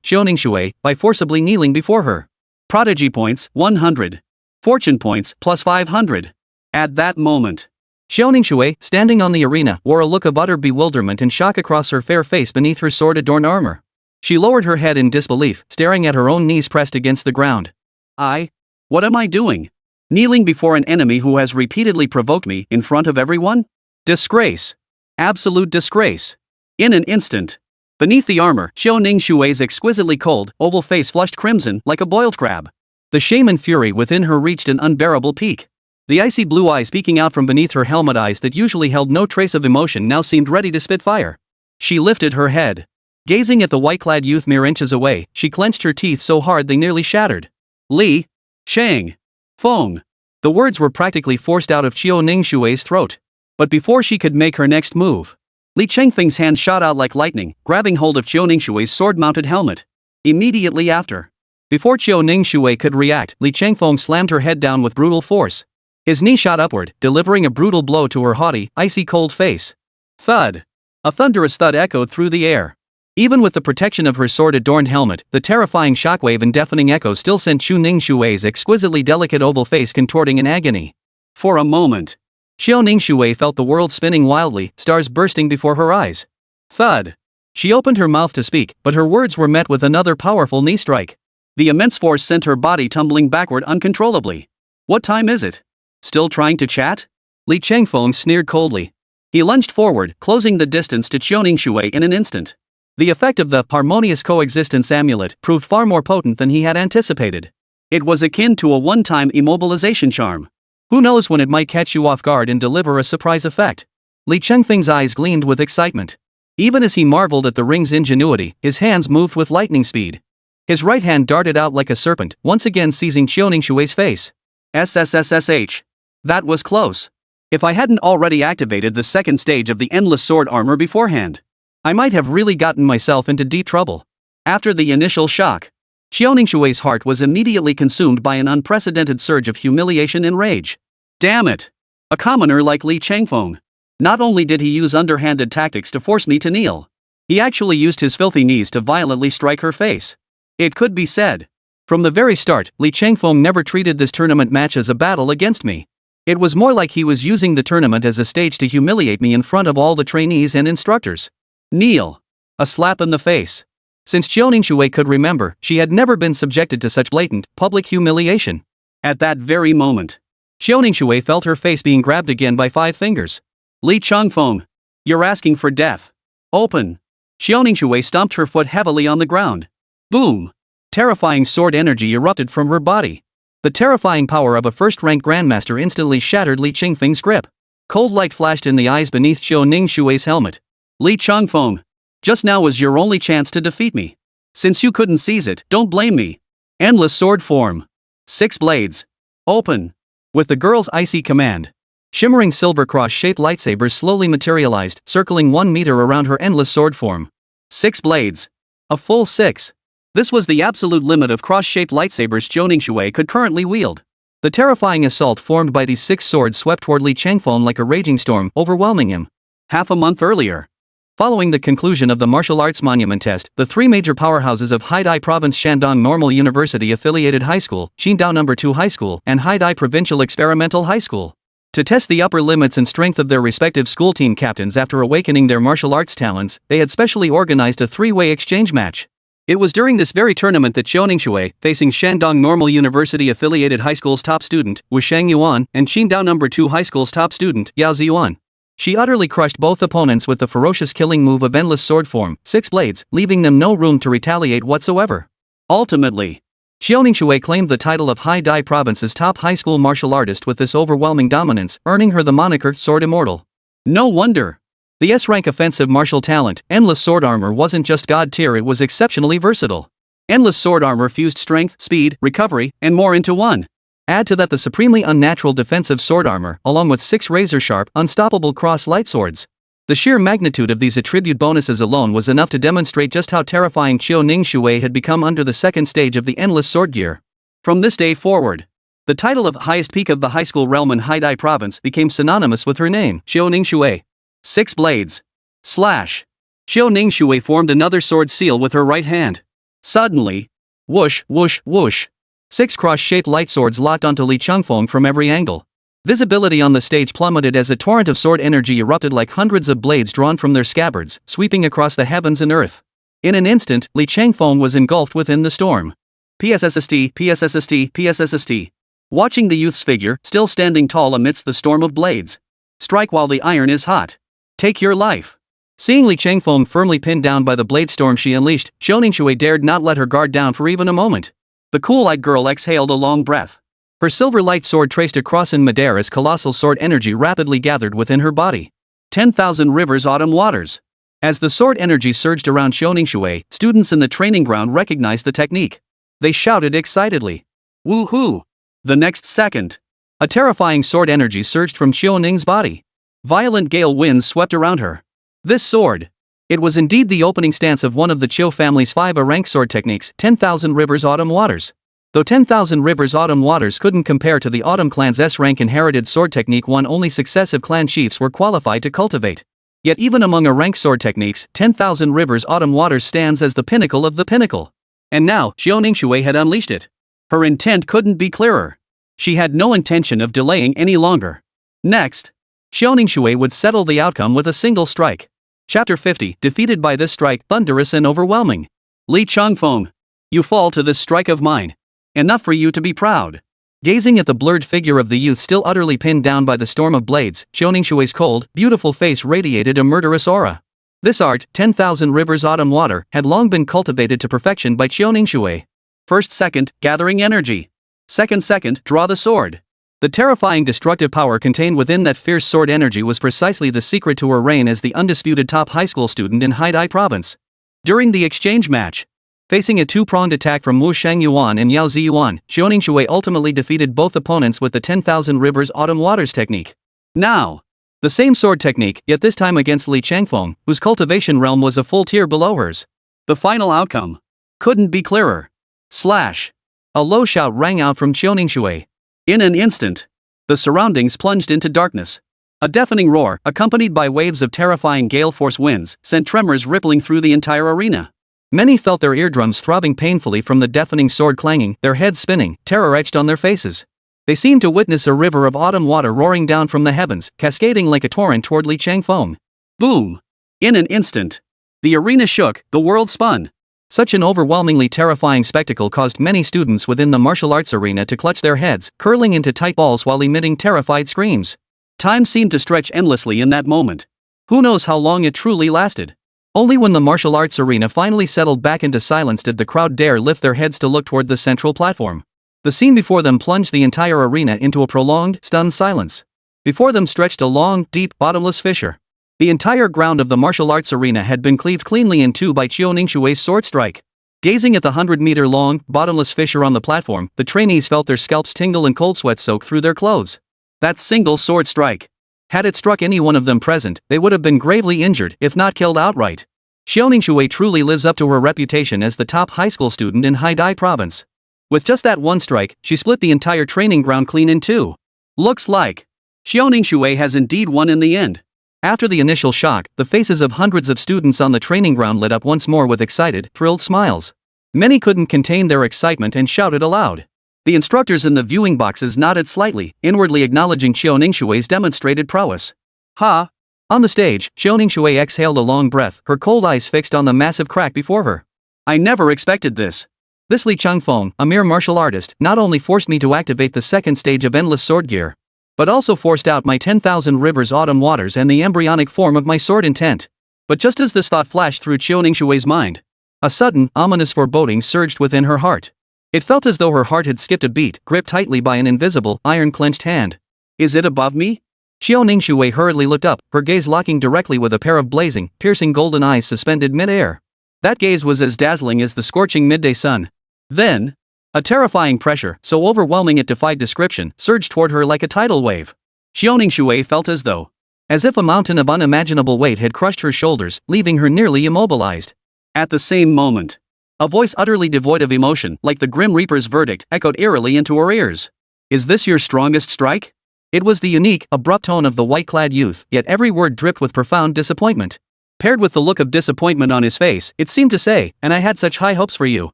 Xiaoningshui, by forcibly kneeling before her. Prodigy points, 100. Fortune points, plus 500. At that moment, Xiaoningshui, standing on the arena, wore a look of utter bewilderment and shock across her fair face beneath her sword-adorned armor. She lowered her head in disbelief, staring at her own knees pressed against the ground. What am I doing? Kneeling before an enemy who has repeatedly provoked me in front of everyone? Disgrace. Absolute disgrace. In an instant, beneath the armor, Xiaoningshui's exquisitely cold, oval face flushed crimson like a boiled crab. The shame and fury within her reached an unbearable peak. The icy blue eyes peeking out from beneath her helmet eyes that usually held no trace of emotion now seemed ready to spit fire. She lifted her head. Gazing at the white-clad youth mere inches away, she clenched her teeth so hard they nearly shattered. Li Chang Feng. The words were practically forced out of Xiaoningshui's throat. But before she could make her next move, Li Changfeng's hand shot out like lightning, grabbing hold of Xiaoningshui's sword-mounted helmet. Immediately after, before Xiaoningshui could react, Li Changfeng slammed her head down with brutal force. His knee shot upward, delivering a brutal blow to her haughty, icy-cold face. Thud! A thunderous thud echoed through the air. Even with the protection of her sword-adorned helmet, the terrifying shockwave and deafening echo still sent Xiaoningshui's exquisitely delicate oval face contorting in agony. For a moment, Xiaoningshui felt the world spinning wildly, stars bursting before her eyes. Thud! She opened her mouth to speak, but her words were met with another powerful knee strike. The immense force sent her body tumbling backward uncontrollably. What time is it? Still trying to chat? Li Changfeng sneered coldly. He lunged forward, closing the distance to Xiaoningshui in an instant. The effect of the harmonious coexistence amulet proved far more potent than he had anticipated. It was akin to a one-time immobilization charm. Who knows when it might catch you off guard and deliver a surprise effect? Li Changfeng's eyes gleamed with excitement. Even as he marveled at the ring's ingenuity, his hands moved with lightning speed. His right hand darted out like a serpent, once again seizing Xiaoningshui's face. SSS-Level. That was close. If I hadn't already activated the second stage of the endless sword armor beforehand, I might have really gotten myself into deep trouble. After the initial shock, Xiaoningshui's heart was immediately consumed by an unprecedented surge of humiliation and rage. Damn it! A commoner like Li Changfeng. Not only did he use underhanded tactics to force me to kneel, he actually used his filthy knees to violently strike her face. It could be said, from the very start, Li Changfeng never treated this tournament match as a battle against me. It was more like he was using the tournament as a stage to humiliate me in front of all the trainees and instructors. Kneel. A slap in the face. Since Xiaoningshui could remember, she had never been subjected to such blatant, public humiliation. At that very moment, Xiaoningshui felt her face being grabbed again by 5 fingers. Li Changfeng. You're asking for death. Open. Xiaoningshui stomped her foot heavily on the ground. Boom. Terrifying sword energy erupted from her body. The terrifying power of a first-ranked grandmaster instantly shattered Li Changfeng's grip. Cold light flashed in the eyes beneath Xiaoningshui's helmet. Li Changfeng. Just now was your only chance to defeat me. Since you couldn't seize it, don't blame me. Endless sword form. 6 blades. Open. With the girl's icy command, shimmering silver cross-shaped lightsabers slowly materialized, circling 1 meter around her endless sword form. 6 blades. A full 6. This was the absolute limit of cross-shaped lightsabers Xiaoningshui could currently wield. The terrifying assault formed by these 6 swords swept toward Li Changfeng like a raging storm, overwhelming him. Half a month earlier, following the conclusion of the martial arts monument test, the 3 major powerhouses of Haidai Province Shandong Normal University Affiliated High School, Qingdao No. 2 High School, and Haidai Provincial Experimental High School, to test the upper limits and strength of their respective school team captains after awakening their martial arts talents, they had specially organized a 3-way exchange match. It was during this very tournament that Xiaoningshui, facing Shandong Normal University Affiliated High School's top student, Wu Shang Yuan, and Qingdao No. 2 High School's top student, Yao Ziyuan. She utterly crushed both opponents with the ferocious killing move of endless sword form, 6 blades, leaving them no room to retaliate whatsoever. Ultimately, Xiaoningshui claimed the title of Haidai Province's top high school martial artist with this overwhelming dominance, earning her the moniker Sword Immortal. No wonder. The S-rank offensive martial talent, Endless Sword Armor, wasn't just god tier, it was exceptionally versatile. Endless Sword Armor fused strength, speed, recovery, and more into one. Add to that the supremely unnatural defensive sword armor, along with 6 razor-sharp, unstoppable cross-light swords. The sheer magnitude of these attribute bonuses alone was enough to demonstrate just how terrifying Xiaoningshui had become under the second stage of the Endless Sword Gear. From this day forward, the title of highest peak of the high school realm in Haidai Province became synonymous with her name, Xiaoningshui. 6 blades. Slash. Xiaoningshui formed another sword seal with her right hand. Suddenly, whoosh, whoosh, whoosh. 6 cross-shaped light swords locked onto Li Changfeng from every angle. Visibility on the stage plummeted as a torrent of sword energy erupted like hundreds of blades drawn from their scabbards, sweeping across the heavens and earth. In an instant, Li Changfeng was engulfed within the storm. PSSST, PSSST, PSSST. Watching the youth's figure, still standing tall amidst the storm of blades. Strike while the iron is hot. Take your life. Seeing Li Changfeng firmly pinned down by the blade storm she unleashed, Xiaoningshui dared not let her guard down for even a moment. The cool-eyed girl exhaled a long breath. Her silver light sword traced a cross in midair as colossal sword energy rapidly gathered within her body. 10,000 rivers autumn waters. As the sword energy surged around Xiaoningshui, students in the training ground recognized the technique. They shouted excitedly. Woohoo! The next second, a terrifying sword energy surged from Xiaoning's body. Violent gale winds swept around her. This sword. It was indeed the opening stance of one of the Chiu family's 5 rank sword techniques, 10,000 rivers autumn waters. Though 10,000 rivers autumn waters couldn't compare to the Autumn clan's S-rank inherited sword technique one only successive clan chiefs were qualified to cultivate. Yet even among rank sword techniques, 10,000 rivers autumn waters stands as the pinnacle of the pinnacle. And now, Xiaoningshui had unleashed it. Her intent couldn't be clearer. She had no intention of delaying any longer. Next, Xiaoningshui would settle the outcome with a single strike. Chapter 50, defeated by this strike, thunderous and overwhelming. Li Changfeng. You fall to this strike of mine. Enough for you to be proud. Gazing at the blurred figure of the youth still utterly pinned down by the storm of blades, Xiaoningshui's cold, beautiful face radiated a murderous aura. This art, 10,000 rivers autumn water, had long been cultivated to perfection by Xiaoningshui. First second, gathering energy. Second, draw the sword. The terrifying destructive power contained within that fierce sword energy was precisely the secret to her reign as the undisputed top high school student in Haidai Province. During the exchange match, facing a 2-pronged attack from Wu Shangyuan and Yao Ziyuan, Xiaoningshui ultimately defeated both opponents with the 10,000 rivers autumn waters technique. Now, the same sword technique, yet this time against Li Changfeng, whose cultivation realm was a full tier below hers. The final outcome couldn't be clearer. Slash. A low shout rang out from Xiaoningshui. In an instant, the surroundings plunged into darkness. A deafening roar, accompanied by waves of terrifying gale-force winds, sent tremors rippling through the entire arena. Many felt their eardrums throbbing painfully from the deafening sword clanging, their heads spinning, terror etched on their faces. They seemed to witness a river of autumn water roaring down from the heavens, cascading like a torrent toward Li Changfeng. Boom! In an instant, the arena shook, the world spun. Such an overwhelmingly terrifying spectacle caused many students within the martial arts arena to clutch their heads, curling into tight balls while emitting terrified screams. Time seemed to stretch endlessly in that moment. Who knows how long it truly lasted? Only when the martial arts arena finally settled back into silence did the crowd dare lift their heads to look toward the central platform. The scene before them plunged the entire arena into a prolonged, stunned silence. Before them stretched a long, deep, bottomless fissure. The entire ground of the martial arts arena had been cleaved cleanly in two by Xiaoningshui's sword strike. Gazing at the 100-meter-long, bottomless fissure on the platform, the trainees felt their scalps tingle and cold sweat soak through their clothes. That single sword strike. Had it struck any one of them present, they would have been gravely injured, if not killed outright. Xiaoningshui truly lives up to her reputation as the top high school student in Haidai Province. With just that one strike, she split the entire training ground clean in two. Looks like Xiaoningshui has indeed won in the end. After the initial shock, the faces of hundreds of students on the training ground lit up once more with excited, thrilled smiles. Many couldn't contain their excitement and shouted aloud. The instructors in the viewing boxes nodded slightly, inwardly acknowledging Xiaoningshui's demonstrated prowess. Ha! On the stage, Xiaoningshui exhaled a long breath, her cold eyes fixed on the massive crack before her. I never expected this. This Li Changfeng, a mere martial artist, not only forced me to activate the second stage of Endless Sword Gear, but also forced out my 10,000 rivers autumn waters and the embryonic form of my sword intent. But just as this thought flashed through Xiaoningshui's mind, a sudden, ominous foreboding surged within her heart. It felt as though her heart had skipped a beat, gripped tightly by an invisible, iron-clenched hand. Is it above me? Xiao Ningshui hurriedly looked up, her gaze locking directly with a pair of blazing, piercing golden eyes suspended mid-air. That gaze was as dazzling as the scorching midday sun. Then, a terrifying pressure, so overwhelming it defied description, surged toward her like a tidal wave. Xiao Ningshui felt as if a mountain of unimaginable weight had crushed her shoulders, leaving her nearly immobilized. At the same moment, a voice utterly devoid of emotion, like the Grim Reaper's verdict, echoed eerily into her ears. Is this your strongest strike? It was the unique, abrupt tone of the white-clad youth, yet every word dripped with profound disappointment. Paired with the look of disappointment on his face, it seemed to say, and I had such high hopes for you.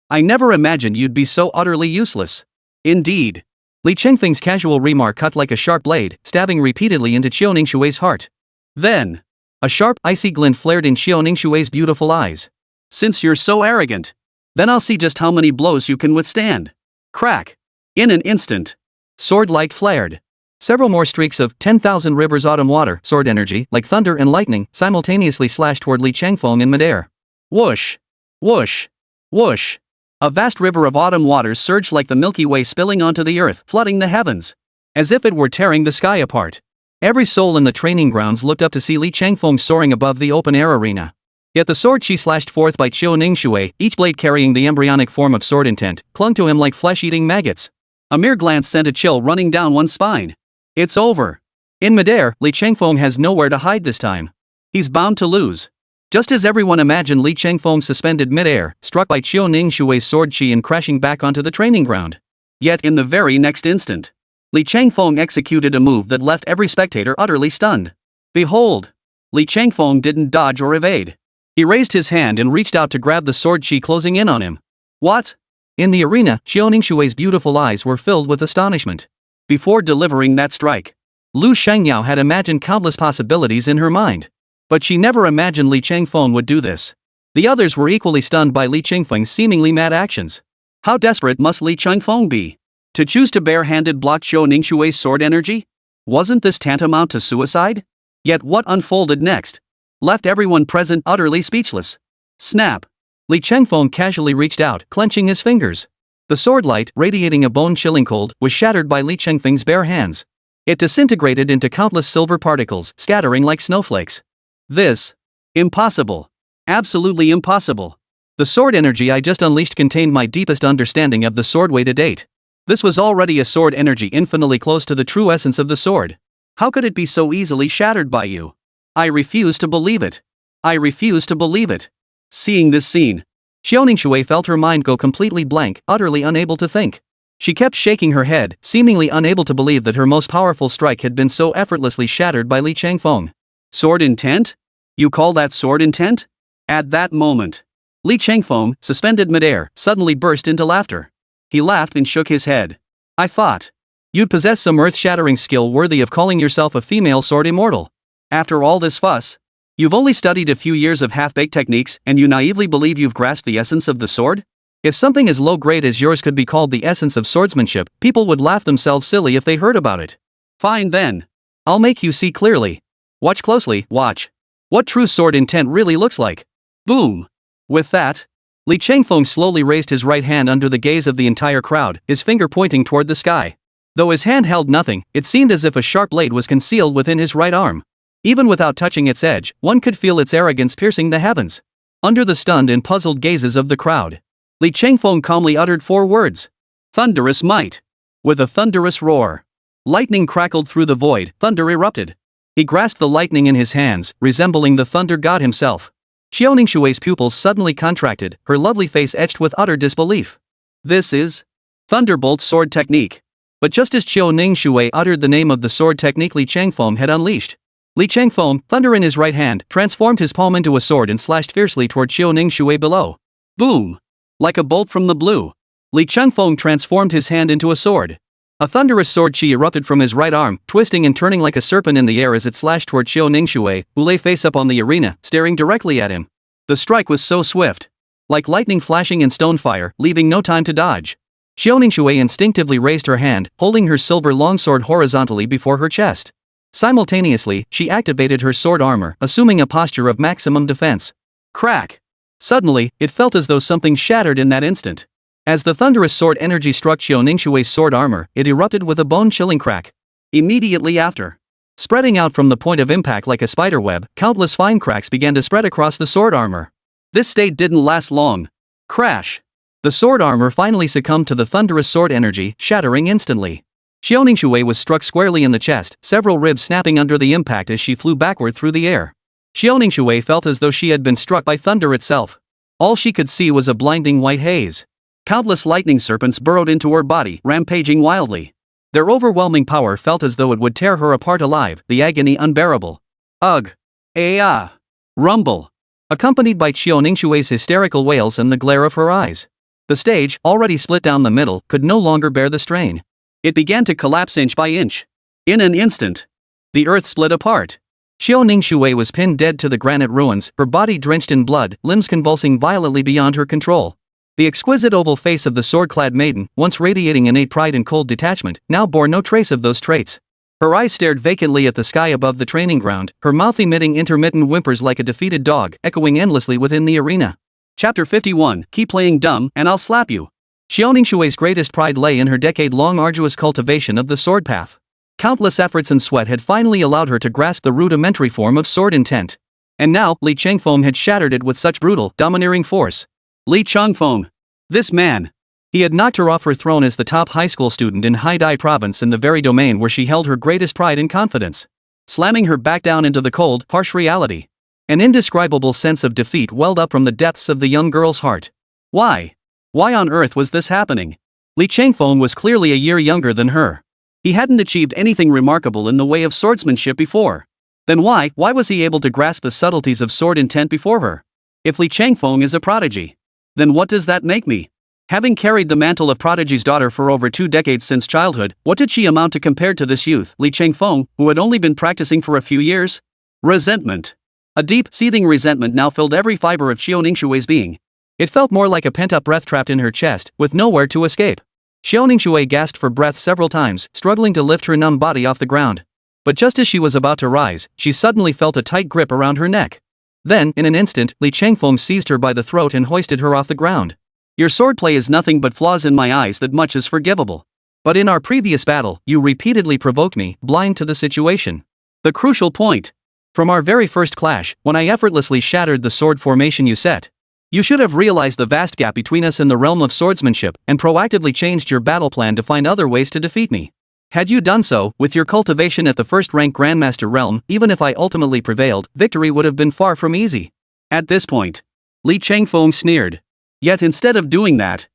I never imagined you'd be so utterly useless. Indeed. Li Chengfeng's casual remark cut like a sharp blade, stabbing repeatedly into Xiao Ningshui's heart. Then, a sharp, icy glint flared in Xiao Ningshui's beautiful eyes. Since you're so arrogant, then I'll see just how many blows you can withstand. Crack. In an instant, sword light flared. Several more streaks of 10,000 rivers autumn water, sword energy, like thunder and lightning, simultaneously slashed toward Li Chengfeng in midair. Whoosh! Whoosh! Whoosh! A vast river of autumn waters surged like the Milky Way spilling onto the earth, flooding the heavens. As if it were tearing the sky apart. Every soul in the training grounds looked up to see Li Chengfeng soaring above the open-air arena. Yet the sword chi slashed forth by Xiao Ningshui, each blade carrying the embryonic form of sword intent, clung to him like flesh-eating maggots. A mere glance sent a chill running down one's spine. It's over. In midair, Li Chengfeng has nowhere to hide this time. He's bound to lose. Just as everyone imagined, Li Chengfeng suspended midair, struck by Xiao Ningshui's sword chi and crashing back onto the training ground. Yet in the very next instant, Li Chengfeng executed a move that left every spectator utterly stunned. Behold! Li Chengfeng didn't dodge or evade. He raised his hand and reached out to grab the sword chi closing in on him. What? In the arena, Xiao Ningshui's beautiful eyes were filled with astonishment. Before delivering that strike, Lu Shengyao had imagined countless possibilities in her mind. But she never imagined Li Chengfeng would do this. The others were equally stunned by Li Chengfeng's seemingly mad actions. How desperate must Li Chengfeng be? To choose to bare-handed block Xiao Ningshui's sword energy? Wasn't this tantamount to suicide? Yet what unfolded next left everyone present utterly speechless. Snap! Li Chengfeng casually reached out, clenching his fingers. The sword light, radiating a bone-chilling cold, was shattered by Li Chengfeng's bare hands. It disintegrated into countless silver particles, scattering like snowflakes. This. Impossible. Absolutely impossible. The sword energy I just unleashed contained my deepest understanding of the sword way to date. This was already a sword energy infinitely close to the true essence of the sword. How could it be so easily shattered by you? I refuse to believe it. I refuse to believe it. Seeing this scene, Xiao Ningshui felt her mind go completely blank, utterly unable to think. She kept shaking her head, seemingly unable to believe that her most powerful strike had been so effortlessly shattered by Li Chengfeng. Sword intent? You call that sword intent? At that moment, Li Chengfeng, suspended midair, suddenly burst into laughter. He laughed and shook his head. I thought you'd possess some earth-shattering skill worthy of calling yourself a female sword immortal. After all this fuss, you've only studied a few years of half-baked techniques and you naively believe you've grasped the essence of the sword? If something as low-grade as yours could be called the essence of swordsmanship, people would laugh themselves silly if they heard about it. Fine then. I'll make you see clearly. Watch closely, watch. What true sword intent really looks like. Boom. With that, Li Chengfeng slowly raised his right hand under the gaze of the entire crowd, his finger pointing toward the sky. Though his hand held nothing, it seemed as if a sharp blade was concealed within his right arm. Even without touching its edge, one could feel its arrogance piercing the heavens. Under the stunned and puzzled gazes of the crowd, Li Chengfeng calmly uttered 4 words. Thunderous might. With a thunderous roar, lightning crackled through the void, thunder erupted. He grasped the lightning in his hands, resembling the thunder god himself. Xiao Ningshui's pupils suddenly contracted, her lovely face etched with utter disbelief. This is Thunderbolt sword technique. But just as Xiao Ningshui uttered the name of the sword technique Li Chengfeng had unleashed, Li Chengfeng, thunder in his right hand, transformed his palm into a sword and slashed fiercely toward Xiao Ningshui below. Boom! Like a bolt from the blue, Li Chengfeng transformed his hand into a sword. A thunderous sword chi erupted from his right arm, twisting and turning like a serpent in the air as it slashed toward Xiao Ningshui, who lay face up on the arena, staring directly at him. The strike was so swift, like lightning flashing in stone fire, leaving no time to dodge. Xiao Ningshui instinctively raised her hand, holding her silver longsword horizontally before her chest. Simultaneously, she activated her sword armor, assuming a posture of maximum defense. Crack! Suddenly, it felt as though something shattered in that instant. As the thunderous sword energy struck Qiu Ningshui's sword armor, it erupted with a bone-chilling crack. Immediately after, spreading out from the point of impact like a spiderweb, countless fine cracks began to spread across the sword armor. This state didn't last long. Crash! The sword armor finally succumbed to the thunderous sword energy, shattering instantly. Qiu Ningshui was struck squarely in the chest, several ribs snapping under the impact as she flew backward through the air. Qiu Ningshui felt as though she had been struck by thunder itself. All she could see was a blinding white haze. Countless lightning serpents burrowed into her body, rampaging wildly. Their overwhelming power felt as though it would tear her apart alive, the agony unbearable. Ugh! Ah! Rumble! Accompanied by Qiu Ningshui's hysterical wails and the glare of her eyes. The stage, already split down the middle, could no longer bear the strain. It began to collapse inch by inch. In an instant, the earth split apart. Qiu Ningshui was pinned dead to the granite ruins, her body drenched in blood, limbs convulsing violently beyond her control. The exquisite oval face of the sword-clad maiden, once radiating innate pride and cold detachment, now bore no trace of those traits. Her eyes stared vacantly at the sky above the training ground, her mouth emitting intermittent whimpers like a defeated dog, echoing endlessly within the arena. Chapter 51, Keep playing dumb, and I'll slap you. Qiu Ningshui's greatest pride lay in her decade-long arduous cultivation of the sword path. Countless efforts and sweat had finally allowed her to grasp the rudimentary form of sword intent. And now, Li Changfeng had shattered it with such brutal, domineering force. Li Changfeng. This man. He had knocked her off her throne as the top high school student in Haidai province in the very domain where she held her greatest pride and confidence. Slamming her back down into the cold, harsh reality. An indescribable sense of defeat welled up from the depths of the young girl's heart. Why? Why on earth was this happening? Li Changfeng was clearly a year younger than her. He hadn't achieved anything remarkable in the way of swordsmanship before. Then why was he able to grasp the subtleties of sword intent before her? If Li Changfeng is a prodigy, then what does that make me? Having carried the mantle of prodigy's daughter for over 2 decades since childhood, what did she amount to compared to this youth, Li Changfeng, who had only been practicing for a few years? Resentment. A deep, seething resentment now filled every fiber of Qiu Ningshui's being. It felt more like a pent-up breath trapped in her chest, with nowhere to escape. Qiu Ningshui gasped for breath several times, struggling to lift her numb body off the ground. But just as she was about to rise, she suddenly felt a tight grip around her neck. Then, in an instant, Li Changfeng seized her by the throat and hoisted her off the ground. Your swordplay is nothing but flaws in my eyes that much is forgivable. But in our previous battle, you repeatedly provoked me, blind to the situation. The crucial point. From our very first clash, when I effortlessly shattered the sword formation you set. You should have realized the vast gap between us in the realm of swordsmanship, and proactively changed your battle plan to find other ways to defeat me. Had you done so, with your cultivation at the first-rank Grandmaster realm, even if I ultimately prevailed, victory would have been far from easy. At this point, Li Changfeng sneered. Yet instead of doing that,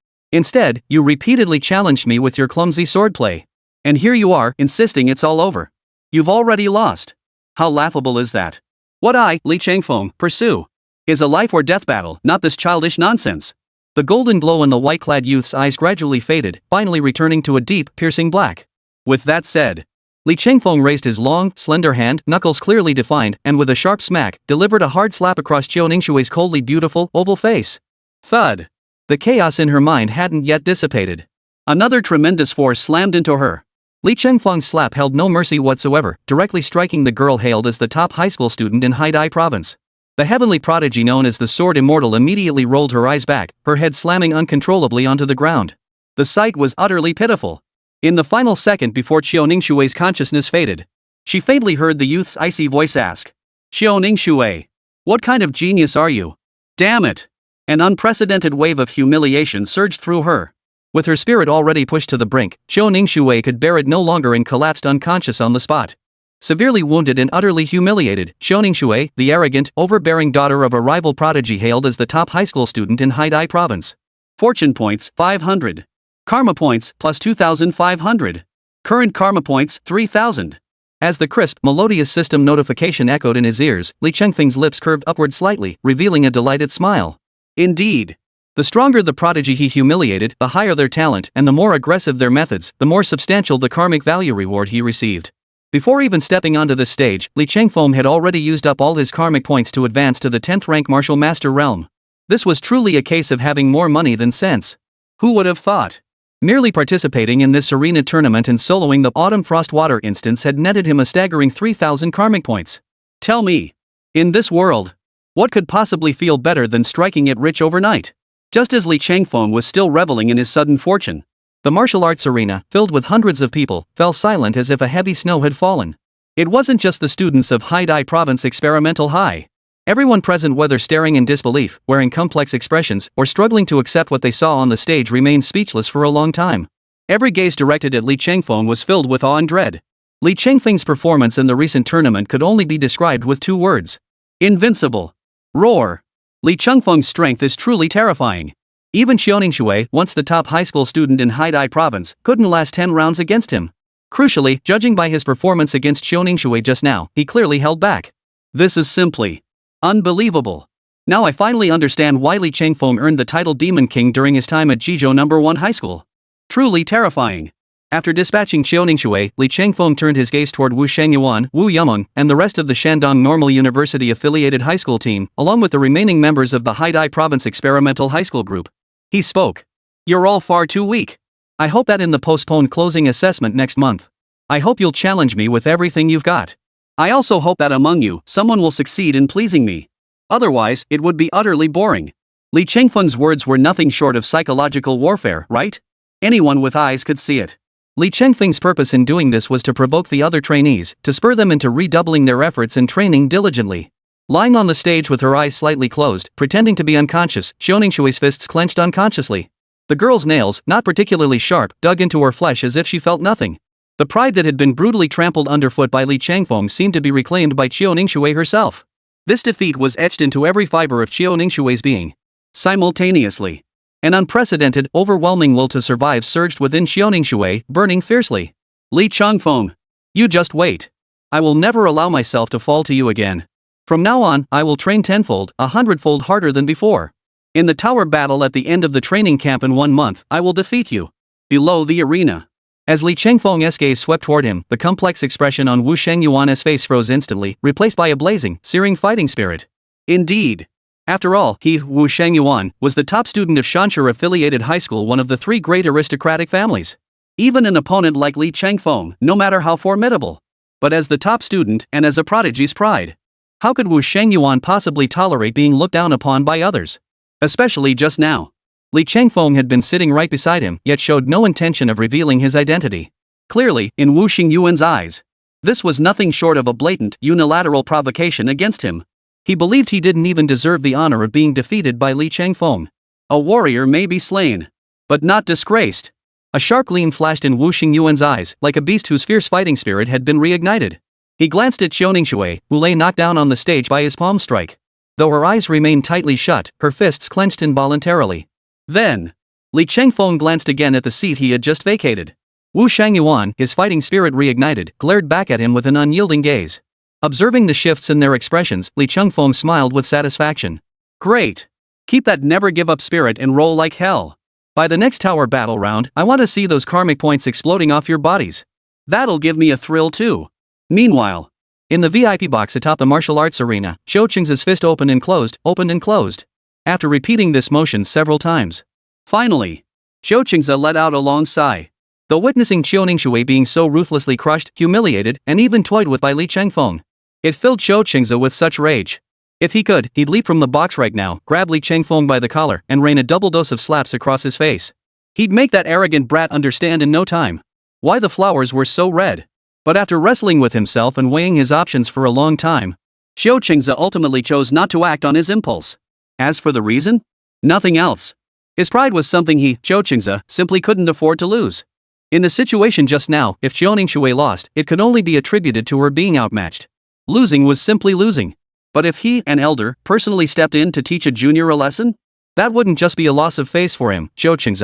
you repeatedly challenged me with your clumsy swordplay. And here you are, insisting it's all over. You've already lost. How laughable is that? What I, Li Changfeng, pursue is a life-or-death battle, not this childish nonsense. The golden glow in the white-clad youth's eyes gradually faded, finally returning to a deep, piercing black. With that said, Li Changfeng raised his long, slender hand, knuckles clearly defined, and with a sharp smack, delivered a hard slap across Qiu Ningshui's coldly beautiful, oval face. Thud. The chaos in her mind hadn't yet dissipated. Another tremendous force slammed into her. Li Changfeng's slap held no mercy whatsoever, directly striking the girl hailed as the top high school student in Haidai province. The heavenly prodigy known as the Sword Immortal immediately rolled her eyes back, her head slamming uncontrollably onto the ground. The sight was utterly pitiful. In the final second before Qiu Ningshui's consciousness faded, she faintly heard the youth's icy voice ask, "Qiu Ningshui, what kind of genius are you? Damn it!" An unprecedented wave of humiliation surged through her. With her spirit already pushed to the brink, Qiu Ningshui could bear it no longer and collapsed unconscious on the spot. Severely wounded and utterly humiliated, Qiu Ningshui, the arrogant, overbearing daughter of a rival prodigy hailed as the top high school student in Haidai province. Fortune points, 500. Karma points, plus 2,500. Current karma points, 3,000. As the crisp, melodious system notification echoed in his ears, Li Changfeng's lips curved upward slightly, revealing a delighted smile. Indeed. The stronger the prodigy he humiliated, the higher their talent, and the more aggressive their methods, the more substantial the karmic value reward he received. Before even stepping onto this stage, Li Changfeng had already used up all his karmic points to advance to the 10th rank martial master realm. This was truly a case of having more money than sense. Who would have thought? Merely participating in this arena tournament and soloing the Autumn Frost Water instance had netted him a staggering 3,000 karmic points. Tell me, in this world, what could possibly feel better than striking it rich overnight? just as Li Changfeng was still reveling in his sudden fortune. The martial arts arena, filled with hundreds of people, fell silent as if a heavy snow had fallen. It wasn't just the students of Haidai Province Experimental High. Everyone present, whether staring in disbelief, wearing complex expressions, or struggling to accept what they saw on the stage, remained speechless for a long time. Every gaze directed at Li Changfeng was filled with awe and dread. Li Changfeng's performance in the recent tournament could only be described with two words: invincible. Roar. Li Changfeng's strength is truly terrifying. Even Xiaoning Shui, once the top high school student in Haidai Province, couldn't last 10 rounds against him. Crucially, judging by his performance against Xiaoning Shui just now, he clearly held back. This is simply unbelievable. Now I finally understand why Li Changfeng earned the title Demon King during his time at Jizhou No. 1 High School. Truly terrifying. After dispatching Xiaoning Shui, Li Changfeng turned his gaze toward Wu Shangyuan, Wu Yumeng, and the rest of the Shandong Normal University affiliated high school team, along with the remaining members of the Haidai Province Experimental High School group. He spoke. You're all far too weak. I hope that in the postponed closing assessment next month, I hope you'll challenge me with everything you've got. I also hope that among you, someone will succeed in pleasing me. Otherwise, it would be utterly boring. Li Changfeng's words were nothing short of psychological warfare, right? Anyone with eyes could see it. Li Changfeng's purpose in doing this was to provoke the other trainees, to spur them into redoubling their efforts and training diligently. Lying on the stage with her eyes slightly closed, pretending to be unconscious, Xiaoning Shui's fists clenched unconsciously. The girl's nails, not particularly sharp, dug into her flesh as if she felt nothing. The pride that had been brutally trampled underfoot by Li Changfeng seemed to be reclaimed by Xiaoning Shui herself. This defeat was etched into every fiber of Xiaoning Shui's being. Simultaneously, an unprecedented, overwhelming will to survive surged within Xiaoning Shui, burning fiercely. Li Changfeng, you just wait. I will never allow myself to fall to you again. From now on, I will train tenfold, 100-fold harder than before. In the tower battle at the end of the training camp in 1 month, I will defeat you. Below the arena. As Li Changfeng's gaze swept toward him, the complex expression on Wu Shangyuan's face froze instantly, replaced by a blazing, searing fighting spirit. Indeed. After all, he, Wu Shangyuan, was the top student of Shanhe affiliated high school, one of the 3 great aristocratic families. Even an opponent like Li Changfeng, no matter how formidable. But as the top student, and as a prodigy's pride, how could Wu Shangyuan possibly tolerate being looked down upon by others? Especially just now. Li Changfeng had been sitting right beside him, yet showed no intention of revealing his identity. Clearly, in Wu Xingyuan's eyes, this was nothing short of a blatant, unilateral provocation against him. He believed he didn't even deserve the honor of being defeated by Li Changfeng. A warrior may be slain, but not disgraced. A sharp gleam flashed in Wu Xingyuan's eyes, like a beast whose fierce fighting spirit had been reignited. He glanced at Xiaoning Shui, who lay knocked down on the stage by his palm strike. Though her eyes remained tightly shut, her fists clenched involuntarily. Then, Li Changfeng glanced again at the seat he had just vacated. Wu Shangyuan, his fighting spirit reignited, glared back at him with an unyielding gaze. Observing the shifts in their expressions, Li Changfeng smiled with satisfaction. Great. Keep that never-give-up spirit and roll like hell. By the next tower battle round, I want to see those karmic points exploding off your bodies. That'll give me a thrill too. Meanwhile, in the VIP box atop the martial arts arena, Zhou Qing's fist opened and closed, opened and closed. After repeating this motion several times, finally, Zhou Qing's let out a long sigh. Though witnessing Xiaoning Shui being so ruthlessly crushed, humiliated, and even toyed with by Li Changfeng, it filled Zhou Qing's with such rage. If he could, he'd leap from the box right now, grab Li Changfeng by the collar, and rain a double dose of slaps across his face. He'd make that arrogant brat understand in no time why the flowers were so red. But after wrestling with himself and weighing his options for a long time, Zhou Qing's ultimately chose not to act on his impulse. As for the reason? Nothing else. His pride was something he, Zhou Qing's, simply couldn't afford to lose. In the situation just now, if Xiaoning Shui lost, it could only be attributed to her being outmatched. Losing was simply losing. But if he, an elder, personally stepped in to teach a junior a lesson, that wouldn't just be a loss of face for him, Zhou Qing's.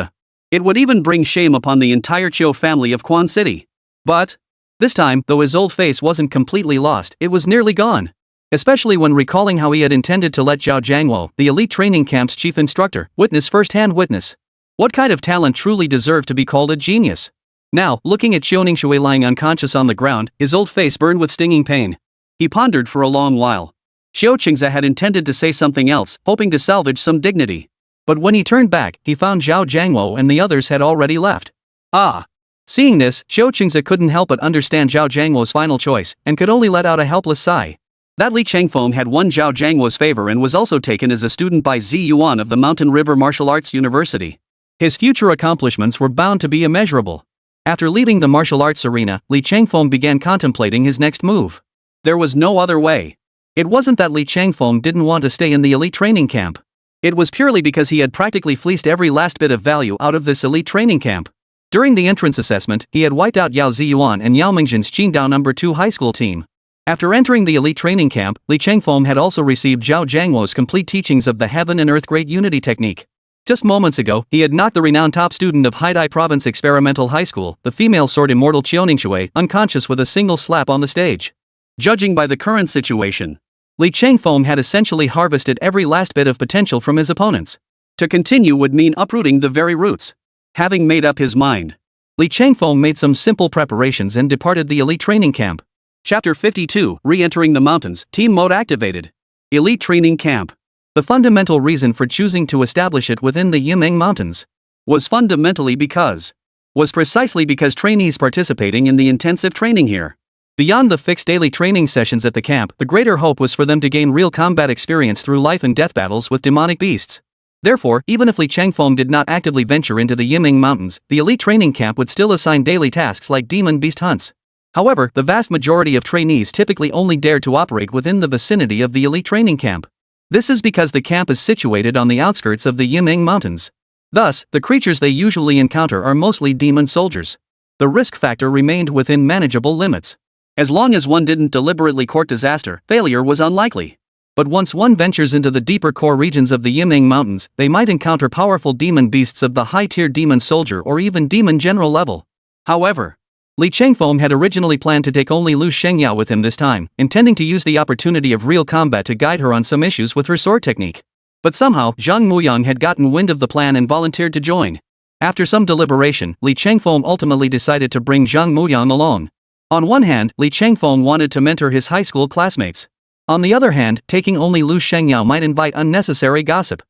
It would even bring shame upon the entire Qiu family of Quan City. But this time, though his old face wasn't completely lost, it was nearly gone. Especially when recalling how he had intended to let Zhao Jiangwo, the elite training camp's chief instructor, witness first-hand what kind of talent truly deserved to be called a genius. Now, looking at Xiaoning Shui lying unconscious on the ground, his old face burned with stinging pain. He pondered for a long while. Zhou Qing's had intended to say something else, hoping to salvage some dignity. But when he turned back, he found Zhao Jiangwo and the others had already left. Ah! Seeing this, Zhou Qing's couldn't help but understand Zhao Jiangwo's final choice, and could only let out a helpless sigh. That Li Changfeng had won Zhao Jianghuo's favor and was also taken as a student by Zi Yuan of the Mountain River Martial Arts University. His future accomplishments were bound to be immeasurable. After leaving the martial arts arena, Li Changfeng began contemplating his next move. There was no other way. It wasn't that Li Changfeng didn't want to stay in the elite training camp. It was purely because he had practically fleeced every last bit of value out of this elite training camp. During the entrance assessment, he had wiped out Yao Ziyuan and Yao Mingjin's Qingdao No. 2 high school team. After entering the elite training camp, Li Changfeng had also received Zhao Jianghuo's complete teachings of the Heaven and Earth Great Unity technique. Just moments ago, he had knocked the renowned top student of Haidai Province Experimental High School, the female sword immortal Qiuningshui, unconscious with a single slap on the stage. Judging by the current situation, Li Changfeng had essentially harvested every last bit of potential from his opponents. To continue would mean uprooting the very roots. Having made up his mind, Li Changfeng made some simple preparations and departed the elite training camp. Chapter 52, Re-entering the mountains, Team Mode activated. Elite Training Camp. The fundamental reason for choosing to establish it within the Yimeng Mountains was precisely because trainees participating in the intensive training here. Beyond the fixed daily training sessions at the camp, the greater hope was for them to gain real combat experience through life and death battles with demonic beasts. Therefore, even if Li Changfeng did not actively venture into the Yimeng Mountains, the elite training camp would still assign daily tasks like demon beast hunts. However, the vast majority of trainees typically only dared to operate within the vicinity of the elite training camp. This is because the camp is situated on the outskirts of the Yimeng Mountains. Thus, the creatures they usually encounter are mostly demon soldiers. The risk factor remained within manageable limits. As long as one didn't deliberately court disaster, failure was unlikely. But once one ventures into the deeper core regions of the Yimeng Mountains, they might encounter powerful demon beasts of the high-tier demon soldier or even demon general level. However, Li Changfeng had originally planned to take only Lu Shengyao with him this time, intending to use the opportunity of real combat to guide her on some issues with her sword technique. But somehow, Zhang Muyang had gotten wind of the plan and volunteered to join. After some deliberation, Li Changfeng ultimately decided to bring Zhang Muyang along. On one hand, Li Changfeng wanted to mentor his high school classmates. On the other hand, taking only Lu Shengyao might invite unnecessary gossip.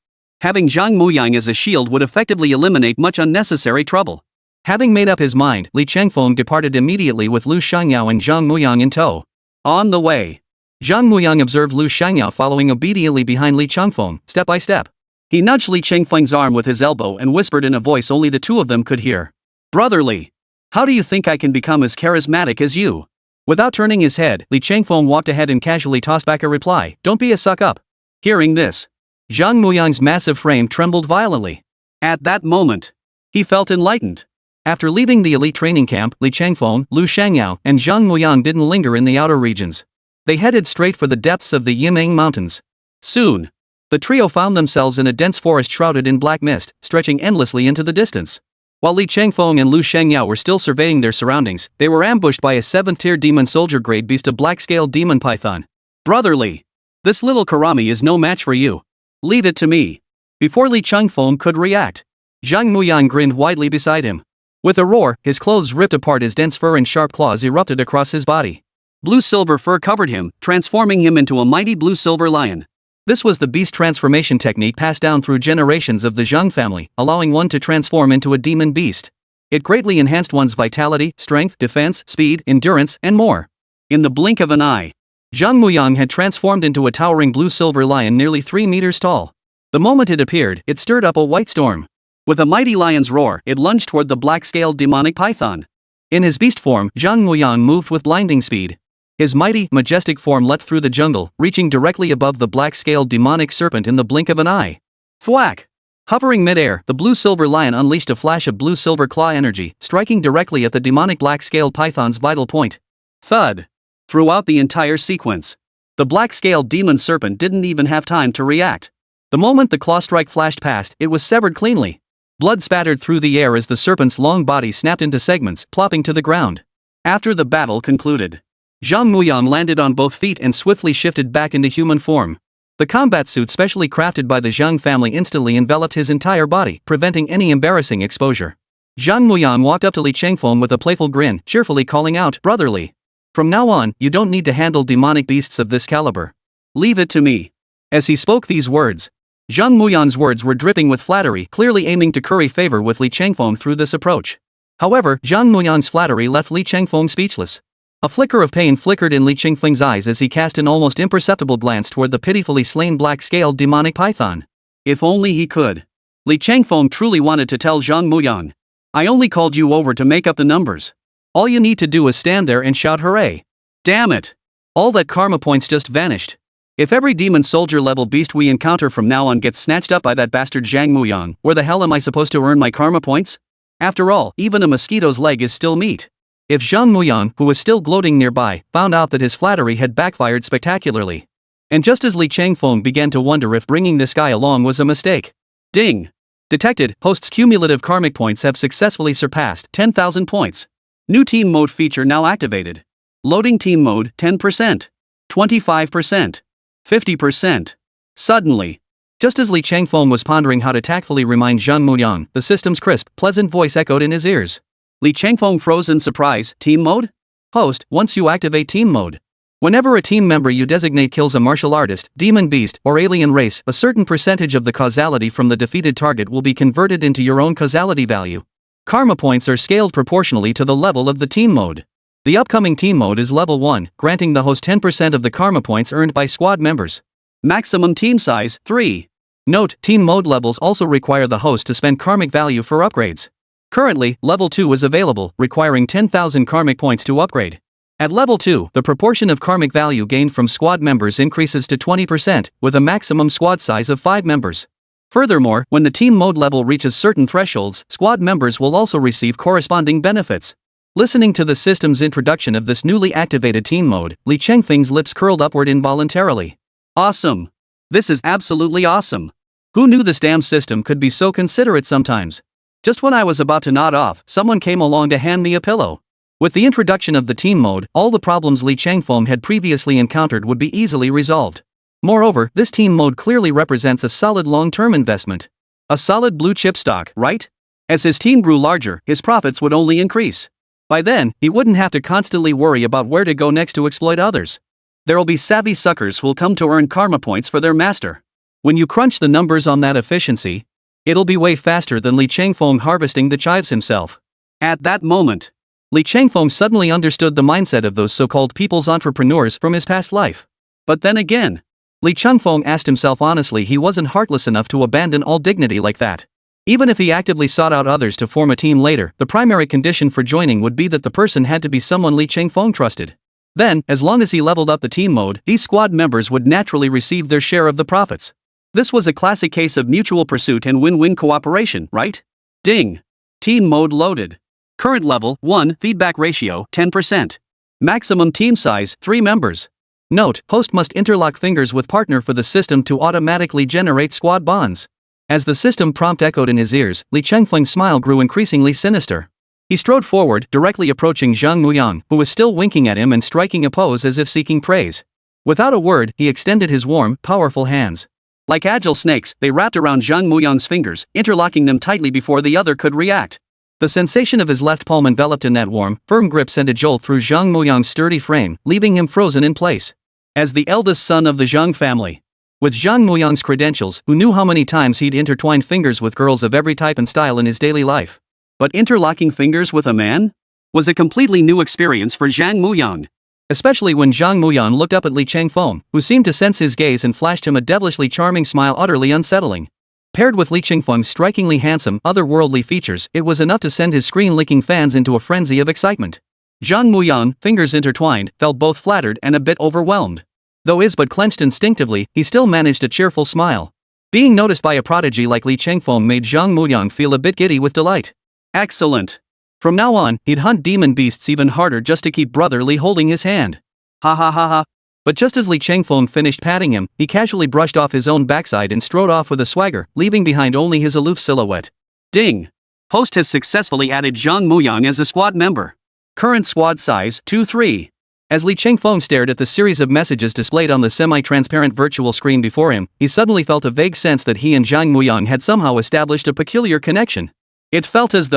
Having Zhang Muyang as a shield would effectively eliminate much unnecessary trouble. Having made up his mind, Li Changfeng departed immediately with Lu Shengyao and Zhang Muyang in tow. On the way, Zhang Muyang observed Lu Shengyao following obediently behind Li Changfeng, step by step. He nudged Li Changfeng's arm with his elbow and whispered in a voice only the two of them could hear. "Brother Li, how do you think I can become as charismatic as you?" Without turning his head, Li Changfeng walked ahead and casually tossed back a reply, "Don't be a suck-up." Hearing this, Zhang Muyang's massive frame trembled violently. At that moment, he felt enlightened. After leaving the elite training camp, Li Changfeng, Lu Shengyao, and Zhang Muyang didn't linger in the outer regions. They headed straight for the depths of the Yimeng Mountains. Soon, the trio found themselves in a dense forest shrouded in black mist, stretching endlessly into the distance. While Li Changfeng and Lu Shengyao were still surveying their surroundings, they were ambushed by a 7th-tier demon soldier grade beast, a black-scaled demon python. "Brother Li, this little Karami is no match for you. Leave it to me." Before Li Changfeng could react, Zhang Muyang grinned widely beside him. With a roar, his clothes ripped apart, his dense fur and sharp claws erupted across his body. Blue-silver fur covered him, transforming him into a mighty blue-silver lion. This was the beast transformation technique passed down through generations of the Zhang family, allowing one to transform into a demon beast. It greatly enhanced one's vitality, strength, defense, speed, endurance, and more. In the blink of an eye, Zhang Muyang had transformed into a towering blue-silver lion nearly 3 meters tall. The moment it appeared, it stirred up a white storm. With a mighty lion's roar, it lunged toward the black-scaled demonic python. In his beast form, Zhang Muyang moved with blinding speed. His mighty, majestic form leapt through the jungle, reaching directly above the black-scaled demonic serpent in the blink of an eye. Thwack! Hovering mid-air, the blue-silver lion unleashed a flash of blue-silver claw energy, striking directly at the demonic black-scaled python's vital point. Thud! Throughout the entire sequence, the black-scaled demon serpent didn't even have time to react. The moment the claw strike flashed past, it was severed cleanly. Blood spattered through the air as the serpent's long body snapped into segments, plopping to the ground. After the battle concluded, Zhang Muyang landed on both feet and swiftly shifted back into human form. The combat suit specially crafted by the Zhang family instantly enveloped his entire body, preventing any embarrassing exposure. Zhang Muyang walked up to Li Changfeng with a playful grin, cheerfully calling out, "Brother Li, from now on, you don't need to handle demonic beasts of this caliber. Leave it to me." As he spoke these words, Zhang Muyang's words were dripping with flattery, clearly aiming to curry favor with Li Changfeng through this approach. However, Zhang Muyang's flattery left Li Changfeng speechless. A flicker of pain flickered in Li Qingfeng's eyes as he cast an almost imperceptible glance toward the pitifully slain black-scaled demonic python. If only he could. Li Changfeng truly wanted to tell Zhang Muyang. I only called you over to make up the numbers. All you need to do is stand there and shout hooray. Damn it. All that karma points just vanished. If every demon soldier level beast we encounter from now on gets snatched up by that bastard Zhang Muyang, where the hell am I supposed to earn my karma points? After all, even a mosquito's leg is still meat. If Zhang Muyang, who was still gloating nearby, found out that his flattery had backfired spectacularly. And just as Li Changfeng began to wonder if bringing this guy along was a mistake. Ding! Detected, host's cumulative karmic points have successfully surpassed 10,000 points. New team mode feature now activated. Loading team mode 10%, 25%, 50%. Suddenly, just as Li Changfeng was pondering how to tactfully remind Zhang Muyang, the system's crisp, pleasant voice echoed in his ears. Li Changfeng froze in surprise. Team mode? Host, once you activate team mode. Whenever a team member you designate kills a martial artist, demon beast, or alien race, a certain percentage of the causality from the defeated target will be converted into your own causality value. Karma points are scaled proportionally to the level of the team mode. The upcoming team mode is level 1, granting the host 10% of the karma points earned by squad members. Maximum team size 3. Note, team mode levels also require the host to spend karmic value for upgrades. Currently, level 2 is available, requiring 10,000 karmic points to upgrade. At level 2, the proportion of karmic value gained from squad members increases to 20%, with a maximum squad size of 5 members. Furthermore, when the team mode level reaches certain thresholds, squad members will also receive corresponding benefits. Listening to the system's introduction of this newly activated team mode, Li Changfeng's lips curled upward involuntarily. Awesome! This is absolutely awesome! Who knew this damn system could be so considerate sometimes? Just when I was about to nod off, someone came along to hand me a pillow. With the introduction of the team mode, all the problems Li Changfeng had previously encountered would be easily resolved. Moreover, this team mode clearly represents a solid long-term investment. A solid blue-chip stock, right? As his team grew larger, his profits would only increase. By then, he wouldn't have to constantly worry about where to go next to exploit others. There'll be savvy suckers who'll come to earn karma points for their master. When you crunch the numbers on that efficiency, it'll be way faster than Li Changfeng harvesting the chives himself. At that moment, Li Changfeng suddenly understood the mindset of those so-called people's entrepreneurs from his past life. But then again, Li Changfeng asked himself honestly he wasn't heartless enough to abandon all dignity like that. Even if he actively sought out others to form a team later, the primary condition for joining would be that the person had to be someone Li Changfeng trusted. Then, as long as he leveled up the team mode, these squad members would naturally receive their share of the profits. This was a classic case of mutual pursuit and win-win cooperation, right? Ding! Team mode loaded. Current level 1, feedback ratio 10%. Maximum team size 3 members. Note, host must interlock fingers with partner for the system to automatically generate squad bonds. As the system prompt echoed in his ears, Li Changfeng's smile grew increasingly sinister. He strode forward, directly approaching Zhang Muyang, who was still winking at him and striking a pose as if seeking praise. Without a word, he extended his warm, powerful hands. Like agile snakes, they wrapped around Zhang Muyang's fingers, interlocking them tightly before the other could react. The sensation of his left palm enveloped in that warm, firm grip sent a jolt through Zhang Muyang's sturdy frame, leaving him frozen in place. As the eldest son of the Zhang family, with Zhang Muyang's credentials, who knew how many times he'd intertwined fingers with girls of every type and style in his daily life. But interlocking fingers with a man? Was a completely new experience for Zhang Muyang. Especially when Zhang Muyang looked up at Li Changfeng, who seemed to sense his gaze and flashed him a devilishly charming smile utterly unsettling. Paired with Li Changfeng's strikingly handsome, otherworldly features, it was enough to send his screen-licking fans into a frenzy of excitement. Zhang Muyang, fingers intertwined, felt both flattered and a bit overwhelmed. Though his but clenched instinctively, he still managed a cheerful smile. Being noticed by a prodigy like Li Changfeng made Zhang Muyang feel a bit giddy with delight. Excellent. From now on, he'd hunt demon beasts even harder just to keep Brother Li holding his hand. Ha ha ha ha. But just as Li Changfeng finished patting him, he casually brushed off his own backside and strode off with a swagger, leaving behind only his aloof silhouette. Ding! Host has successfully added Zhang Muyang as a squad member. Current squad size 2-3. As Li Changfeng stared at the series of messages displayed on the semi-transparent virtual screen before him, he suddenly felt a vague sense that he and Zhang Muyang had somehow established a peculiar connection. It felt as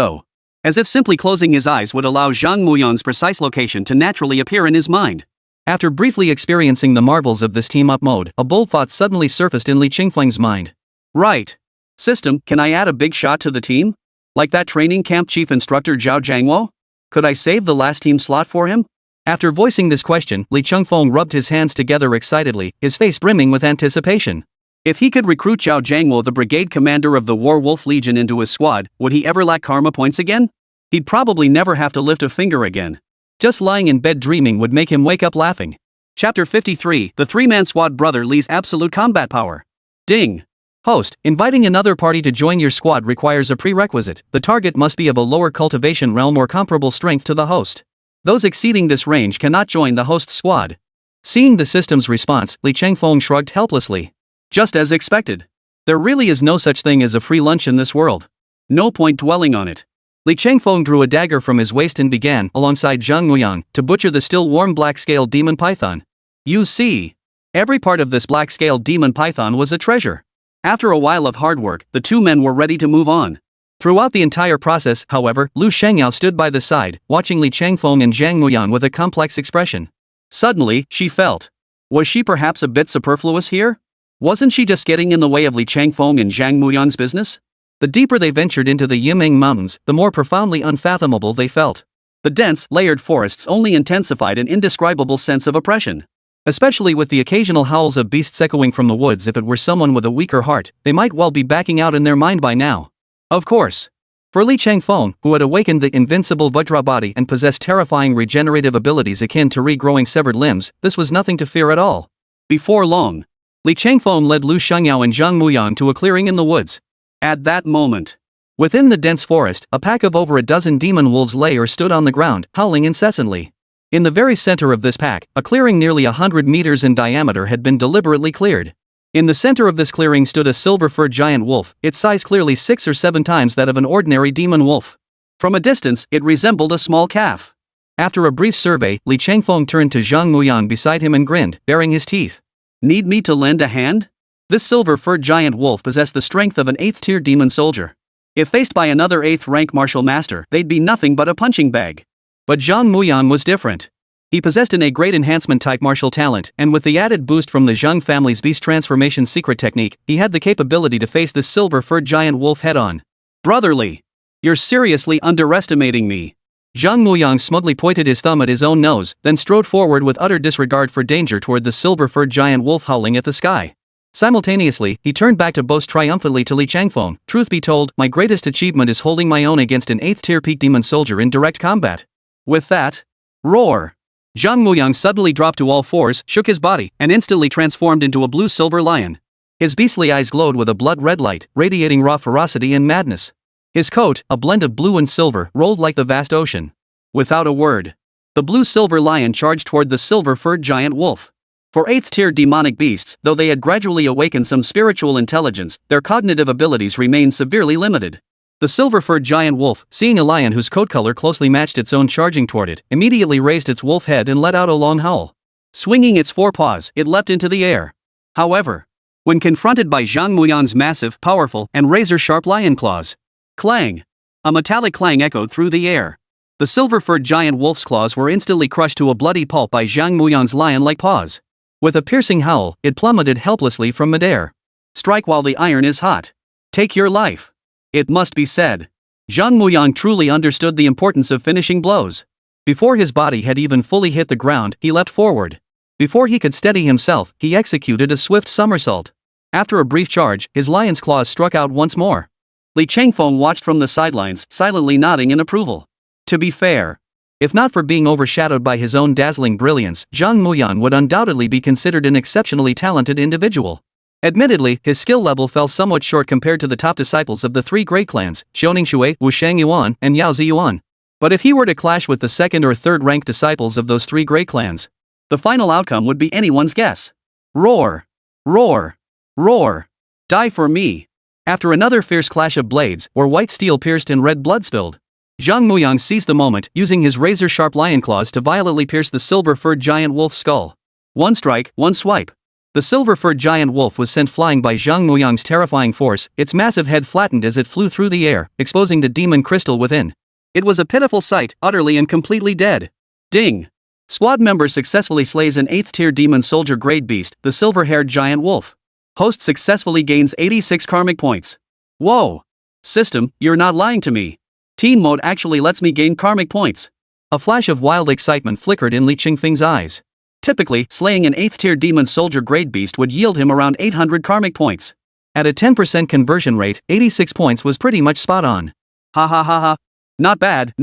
if simply closing his eyes would allow Zhang Muyang's precise location to naturally appear in his mind. After briefly experiencing the marvels of this team-up mode, a bold thought suddenly surfaced in Li Changfeng's mind. Right. System, can I add a big shot to the team? Like that training camp chief instructor Zhao Jiangwo? Could I save the last team slot for him? After voicing this question, Li Chengfeng rubbed his hands together excitedly, his face brimming with anticipation. If he could recruit Zhao Jiangwo, the brigade commander of the War Wolf Legion, into his squad, would he ever lack karma points again? He'd probably never have to lift a finger again. Just lying in bed dreaming would make him wake up laughing. Chapter 53, The Three-Man Squad. Brother Li's absolute combat power. Ding. Host, inviting another party to join your squad requires a prerequisite. The target must be of a lower cultivation realm or comparable strength to the host. Those exceeding this range cannot join the host's squad. Seeing the system's response, Li Chengfeng shrugged helplessly. Just as expected. There really is no such thing as a free lunch in this world. No point dwelling on it. Li Chengfeng drew a dagger from his waist and began, alongside Zhang Muyang, to butcher the still warm black-scaled demon python. You see, every part of this black-scaled demon python was a treasure. After a while of hard work, the two men were ready to move on. Throughout the entire process, however, Lu Shengyao stood by the side, watching Li Chengfeng and Zhang Muyang with a complex expression. Suddenly, she felt. Was she perhaps a bit superfluous here? Wasn't she just getting in the way of Li Chengfeng and Zhang Muyang's business? The deeper they ventured into the Yiming Mountains, the more profoundly unfathomable they felt. The dense, layered forests only intensified an indescribable sense of oppression. Especially with the occasional howls of beasts echoing from the woods. If it were someone with a weaker heart, they might well be backing out in their mind by now. Of course. For Li Chengfeng, who had awakened the invincible Vajra body and possessed terrifying regenerative abilities akin to regrowing severed limbs, this was nothing to fear at all. Before long, Li Chengfeng led Lu Shengyao and Zhang Muyang to a clearing in the woods. At that moment, within the dense forest, a pack of over a dozen demon wolves lay or stood on the ground, howling incessantly. In the very center of this pack, a clearing nearly 100 meters in diameter had been deliberately cleared. In the center of this clearing stood a silver-furred giant wolf, its size clearly 6 or 7 times that of an ordinary demon wolf. From a distance, it resembled a small calf. After a brief survey, Li Chengfeng turned to Zhang Muyang beside him and grinned, baring his teeth. Need me to lend a hand? This silver-furred giant wolf possessed the strength of an 8th-tier demon soldier. If faced by another 8th-rank martial master, they'd be nothing but a punching bag. But Zhang Muyang was different. He possessed a great enhancement-type martial talent, and with the added boost from the Zhang family's beast transformation secret technique, he had the capability to face this silver-furred giant wolf head-on. Brotherly, you're seriously underestimating me. Zhang Muyang smugly pointed his thumb at his own nose, then strode forward with utter disregard for danger toward the silver-furred giant wolf howling at the sky. Simultaneously, he turned back to boast triumphantly to Li Chengfeng. Truth be told, my greatest achievement is holding my own against an 8th-tier peak demon soldier in direct combat. With that, roar! Zhang Muyang suddenly dropped to all fours, shook his body, and instantly transformed into a blue-silver lion. His beastly eyes glowed with a blood-red light, radiating raw ferocity and madness. His coat, a blend of blue and silver, rolled like the vast ocean. Without a word, the blue-silver lion charged toward the silver-furred giant wolf. For 8th-tier demonic beasts, though they had gradually awakened some spiritual intelligence, their cognitive abilities remained severely limited. The silver-furred giant wolf, seeing a lion whose coat color closely matched its own charging toward it, immediately raised its wolf head and let out a long howl. Swinging its forepaws, it leapt into the air. However, when confronted by Zhang Muyang's massive, powerful, and razor-sharp lion claws, clang! A metallic clang echoed through the air. The silver-furred giant wolf's claws were instantly crushed to a bloody pulp by Zhang Muyang's lion-like paws. With a piercing howl, it plummeted helplessly from midair. Strike while the iron is hot. Take your life. It must be said, Zhang Muyang truly understood the importance of finishing blows. Before his body had even fully hit the ground, he leapt forward. Before he could steady himself, he executed a swift somersault. After a brief charge, his lion's claws struck out once more. Li Chengfeng watched from the sidelines, silently nodding in approval. To be fair, if not for being overshadowed by his own dazzling brilliance, Zhang Muyang would undoubtedly be considered an exceptionally talented individual. Admittedly, his skill level fell somewhat short compared to the top disciples of the 3 great clans, Xiaoning Shui, Wushang Yuan, and Yao Ziyuan. But if he were to clash with the 2nd or 3rd ranked disciples of those 3 great clans, the final outcome would be anyone's guess. Roar! Roar! Roar! Die for me! After another fierce clash of blades, where white steel pierced and red blood spilled, Zhang Muyang seized the moment, using his razor-sharp lion claws to violently pierce the silver-furred giant wolf's skull. One strike, one swipe. The silver-furred giant wolf was sent flying by Zhang Muyang's terrifying force, its massive head flattened as it flew through the air, exposing the demon crystal within. It was a pitiful sight, utterly and completely dead. Ding! Squad member successfully slays an 8th-tier demon soldier grade beast, the silver-haired giant wolf. Host successfully gains 86 karmic points. Whoa! System, you're not lying to me. Team mode actually lets me gain karmic points. A flash of wild excitement flickered in Li Qingfeng's eyes. Typically, slaying an 8th tier demon soldier grade beast would yield him around 800 karmic points. At a 10% conversion rate, 86 points was pretty much spot on. Ha ha ha ha. Not bad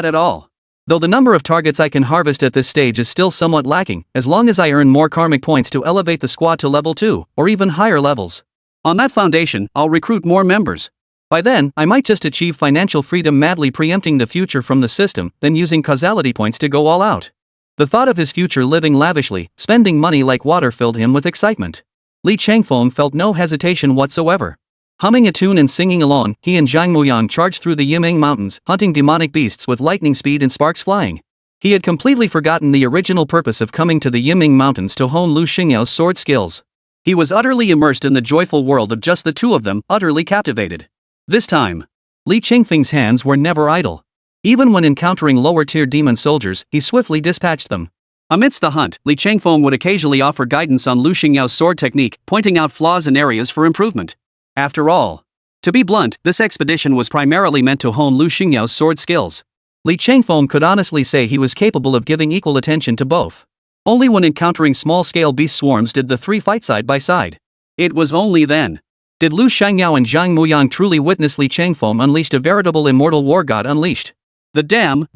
at all. Though the number of targets I can harvest at this stage is still somewhat lacking, as long as I earn more karmic points to elevate the squad to level 2, or even higher levels. On that foundation, I'll recruit more members. By then, I might just achieve financial freedom, madly preempting the future from the system, then using causality points to go all out. The thought of his future living lavishly, spending money like water filled him with excitement. Li Changfeng felt no hesitation whatsoever. Humming a tune and singing along, he and Zhang Muyang charged through the Yiming Mountains, hunting demonic beasts with lightning speed and sparks flying. He had completely forgotten the original purpose of coming to the Yiming Mountains to hone Lu Xingyao's sword skills. He was utterly immersed in the joyful world of just the two of them, utterly captivated. This time, Li Qingfeng's hands were never idle. Even when encountering lower-tier demon soldiers, he swiftly dispatched them. Amidst the hunt, Li Changfeng would occasionally offer guidance on Lu Xingyao's sword technique, pointing out flaws and areas for improvement. After all, to be blunt, this expedition was primarily meant to hone Lu Xingyao's sword skills. Li Changfeng could honestly say he was capable of giving equal attention to both. Only when encountering small-scale beast swarms did the three fight side by side. It was only then did Lu Xiangyao and Zhang Muyang truly witness Li Changfeng unleashed a veritable immortal war god unleashed. The damn.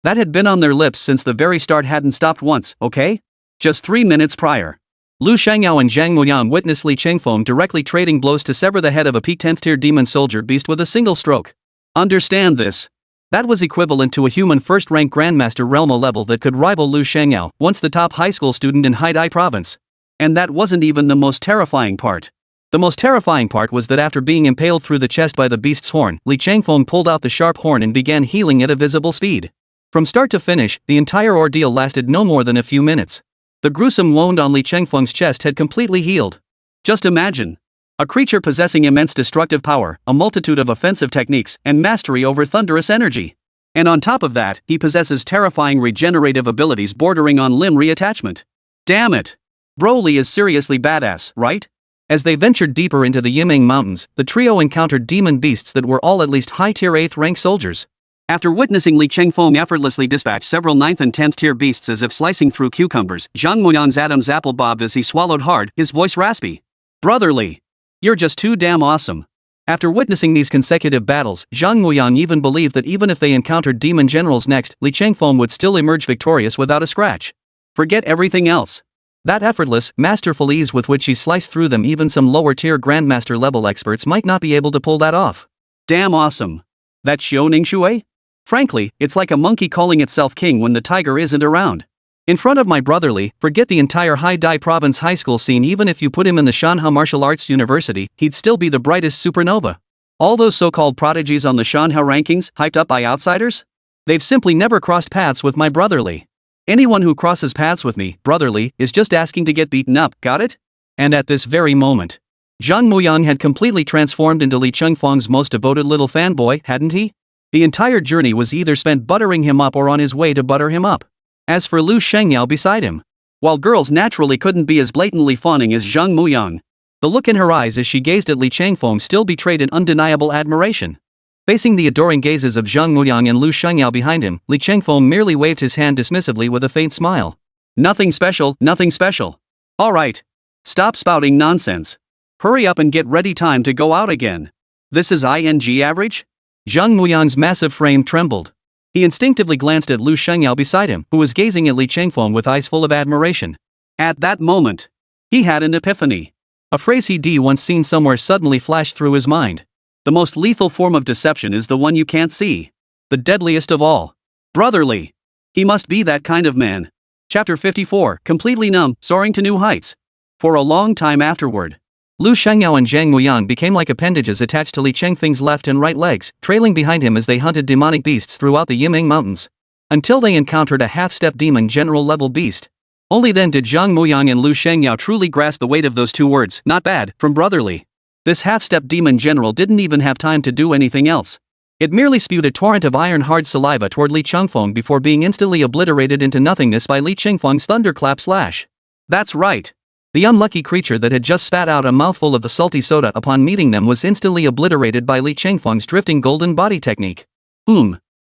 That had been on their lips since the very start hadn't stopped once, okay? Just 3 minutes prior. Lu Xiangyao and Zhang Muyang witnessed Li Changfeng directly trading blows to sever the head of a peak 10th tier demon soldier beast with a single stroke. Understand this. That was equivalent to a human first-rank Grandmaster Relmo level that could rival Lu Xiangyao, once the top high school student in Haidai province. And that wasn't even the most terrifying part. The most terrifying part was that after being impaled through the chest by the beast's horn, Li Changfeng pulled out the sharp horn and began healing at a visible speed. From start to finish, the entire ordeal lasted no more than a few minutes. The gruesome wound on Li Changfeng's chest had completely healed. Just imagine. A creature possessing immense destructive power, a multitude of offensive techniques, and mastery over thunderous energy. And on top of that, he possesses terrifying regenerative abilities bordering on limb reattachment. Damn it. Broly is seriously badass, right? As they ventured deeper into the Yiming Mountains, the trio encountered demon beasts that were all at least high-tier 8th rank soldiers. After witnessing Li Changfeng effortlessly dispatch several 9th and 10th tier beasts as if slicing through cucumbers, Zhang Muyang's Adam's apple bobbed as he swallowed hard, his voice raspy. Brotherly. You're just too damn awesome. After witnessing these consecutive battles, Zhang Muyang even believed that even if they encountered demon generals next, Li Changfeng would still emerge victorious without a scratch. Forget everything else. That effortless, masterful ease with which he sliced through them, even some lower-tier Grandmaster level experts might not be able to pull that off. Damn awesome. That Xiao Ningshui? Frankly, it's like a monkey calling itself king when the tiger isn't around. In front of my brotherly, forget the entire Haidai province high school scene. Even if you put him in the Shanhe Martial Arts University, he'd still be the brightest supernova. All those so-called prodigies on the Shanhe rankings, hyped up by outsiders? They've simply never crossed paths with my brotherly. Anyone who crosses paths with me, brotherly, is just asking to get beaten up, got it? And at this very moment, Zhang Muyang had completely transformed into Li Changfeng's most devoted little fanboy, hadn't he? The entire journey was either spent buttering him up or on his way to butter him up. As for Lu Xiangyao beside him, while girls naturally couldn't be as blatantly fawning as Zhang Muyang, the look in her eyes as she gazed at Li Changfeng still betrayed an undeniable admiration. Facing the adoring gazes of Zhang Muyang and Lu Xiangyao behind him, Li Changfeng merely waved his hand dismissively with a faint smile. Nothing special, nothing special. Alright. Stop spouting nonsense. Hurry up and get ready, time to go out again. This is ing average? Zhang Muyang's massive frame trembled. He instinctively glanced at Lu Xiangyao beside him, who was gazing at Li Changfeng with eyes full of admiration. At that moment, he had an epiphany. A phrase he'd once seen somewhere suddenly flashed through his mind. The most lethal form of deception is the one you can't see. The deadliest of all. Brotherly. He must be that kind of man. Chapter 54, completely numb, soaring to new heights. For a long time afterward, Lu Xiangyao and Zhang Muyang became like appendages attached to Li Changfeng's left and right legs, trailing behind him as they hunted demonic beasts throughout the Yiming Mountains. Until they encountered a half-step demon general level beast. Only then did Zhang Muyang and Lu Xiangyao truly grasp the weight of those two words, not bad, from brotherly. This half-step demon general didn't even have time to do anything else. It merely spewed a torrent of iron-hard saliva toward Li Changfeng before being instantly obliterated into nothingness by Li Changfeng's thunderclap slash. That's right. The unlucky creature that had just spat out a mouthful of the salty soda upon meeting them was instantly obliterated by Li Changfeng's drifting golden body technique.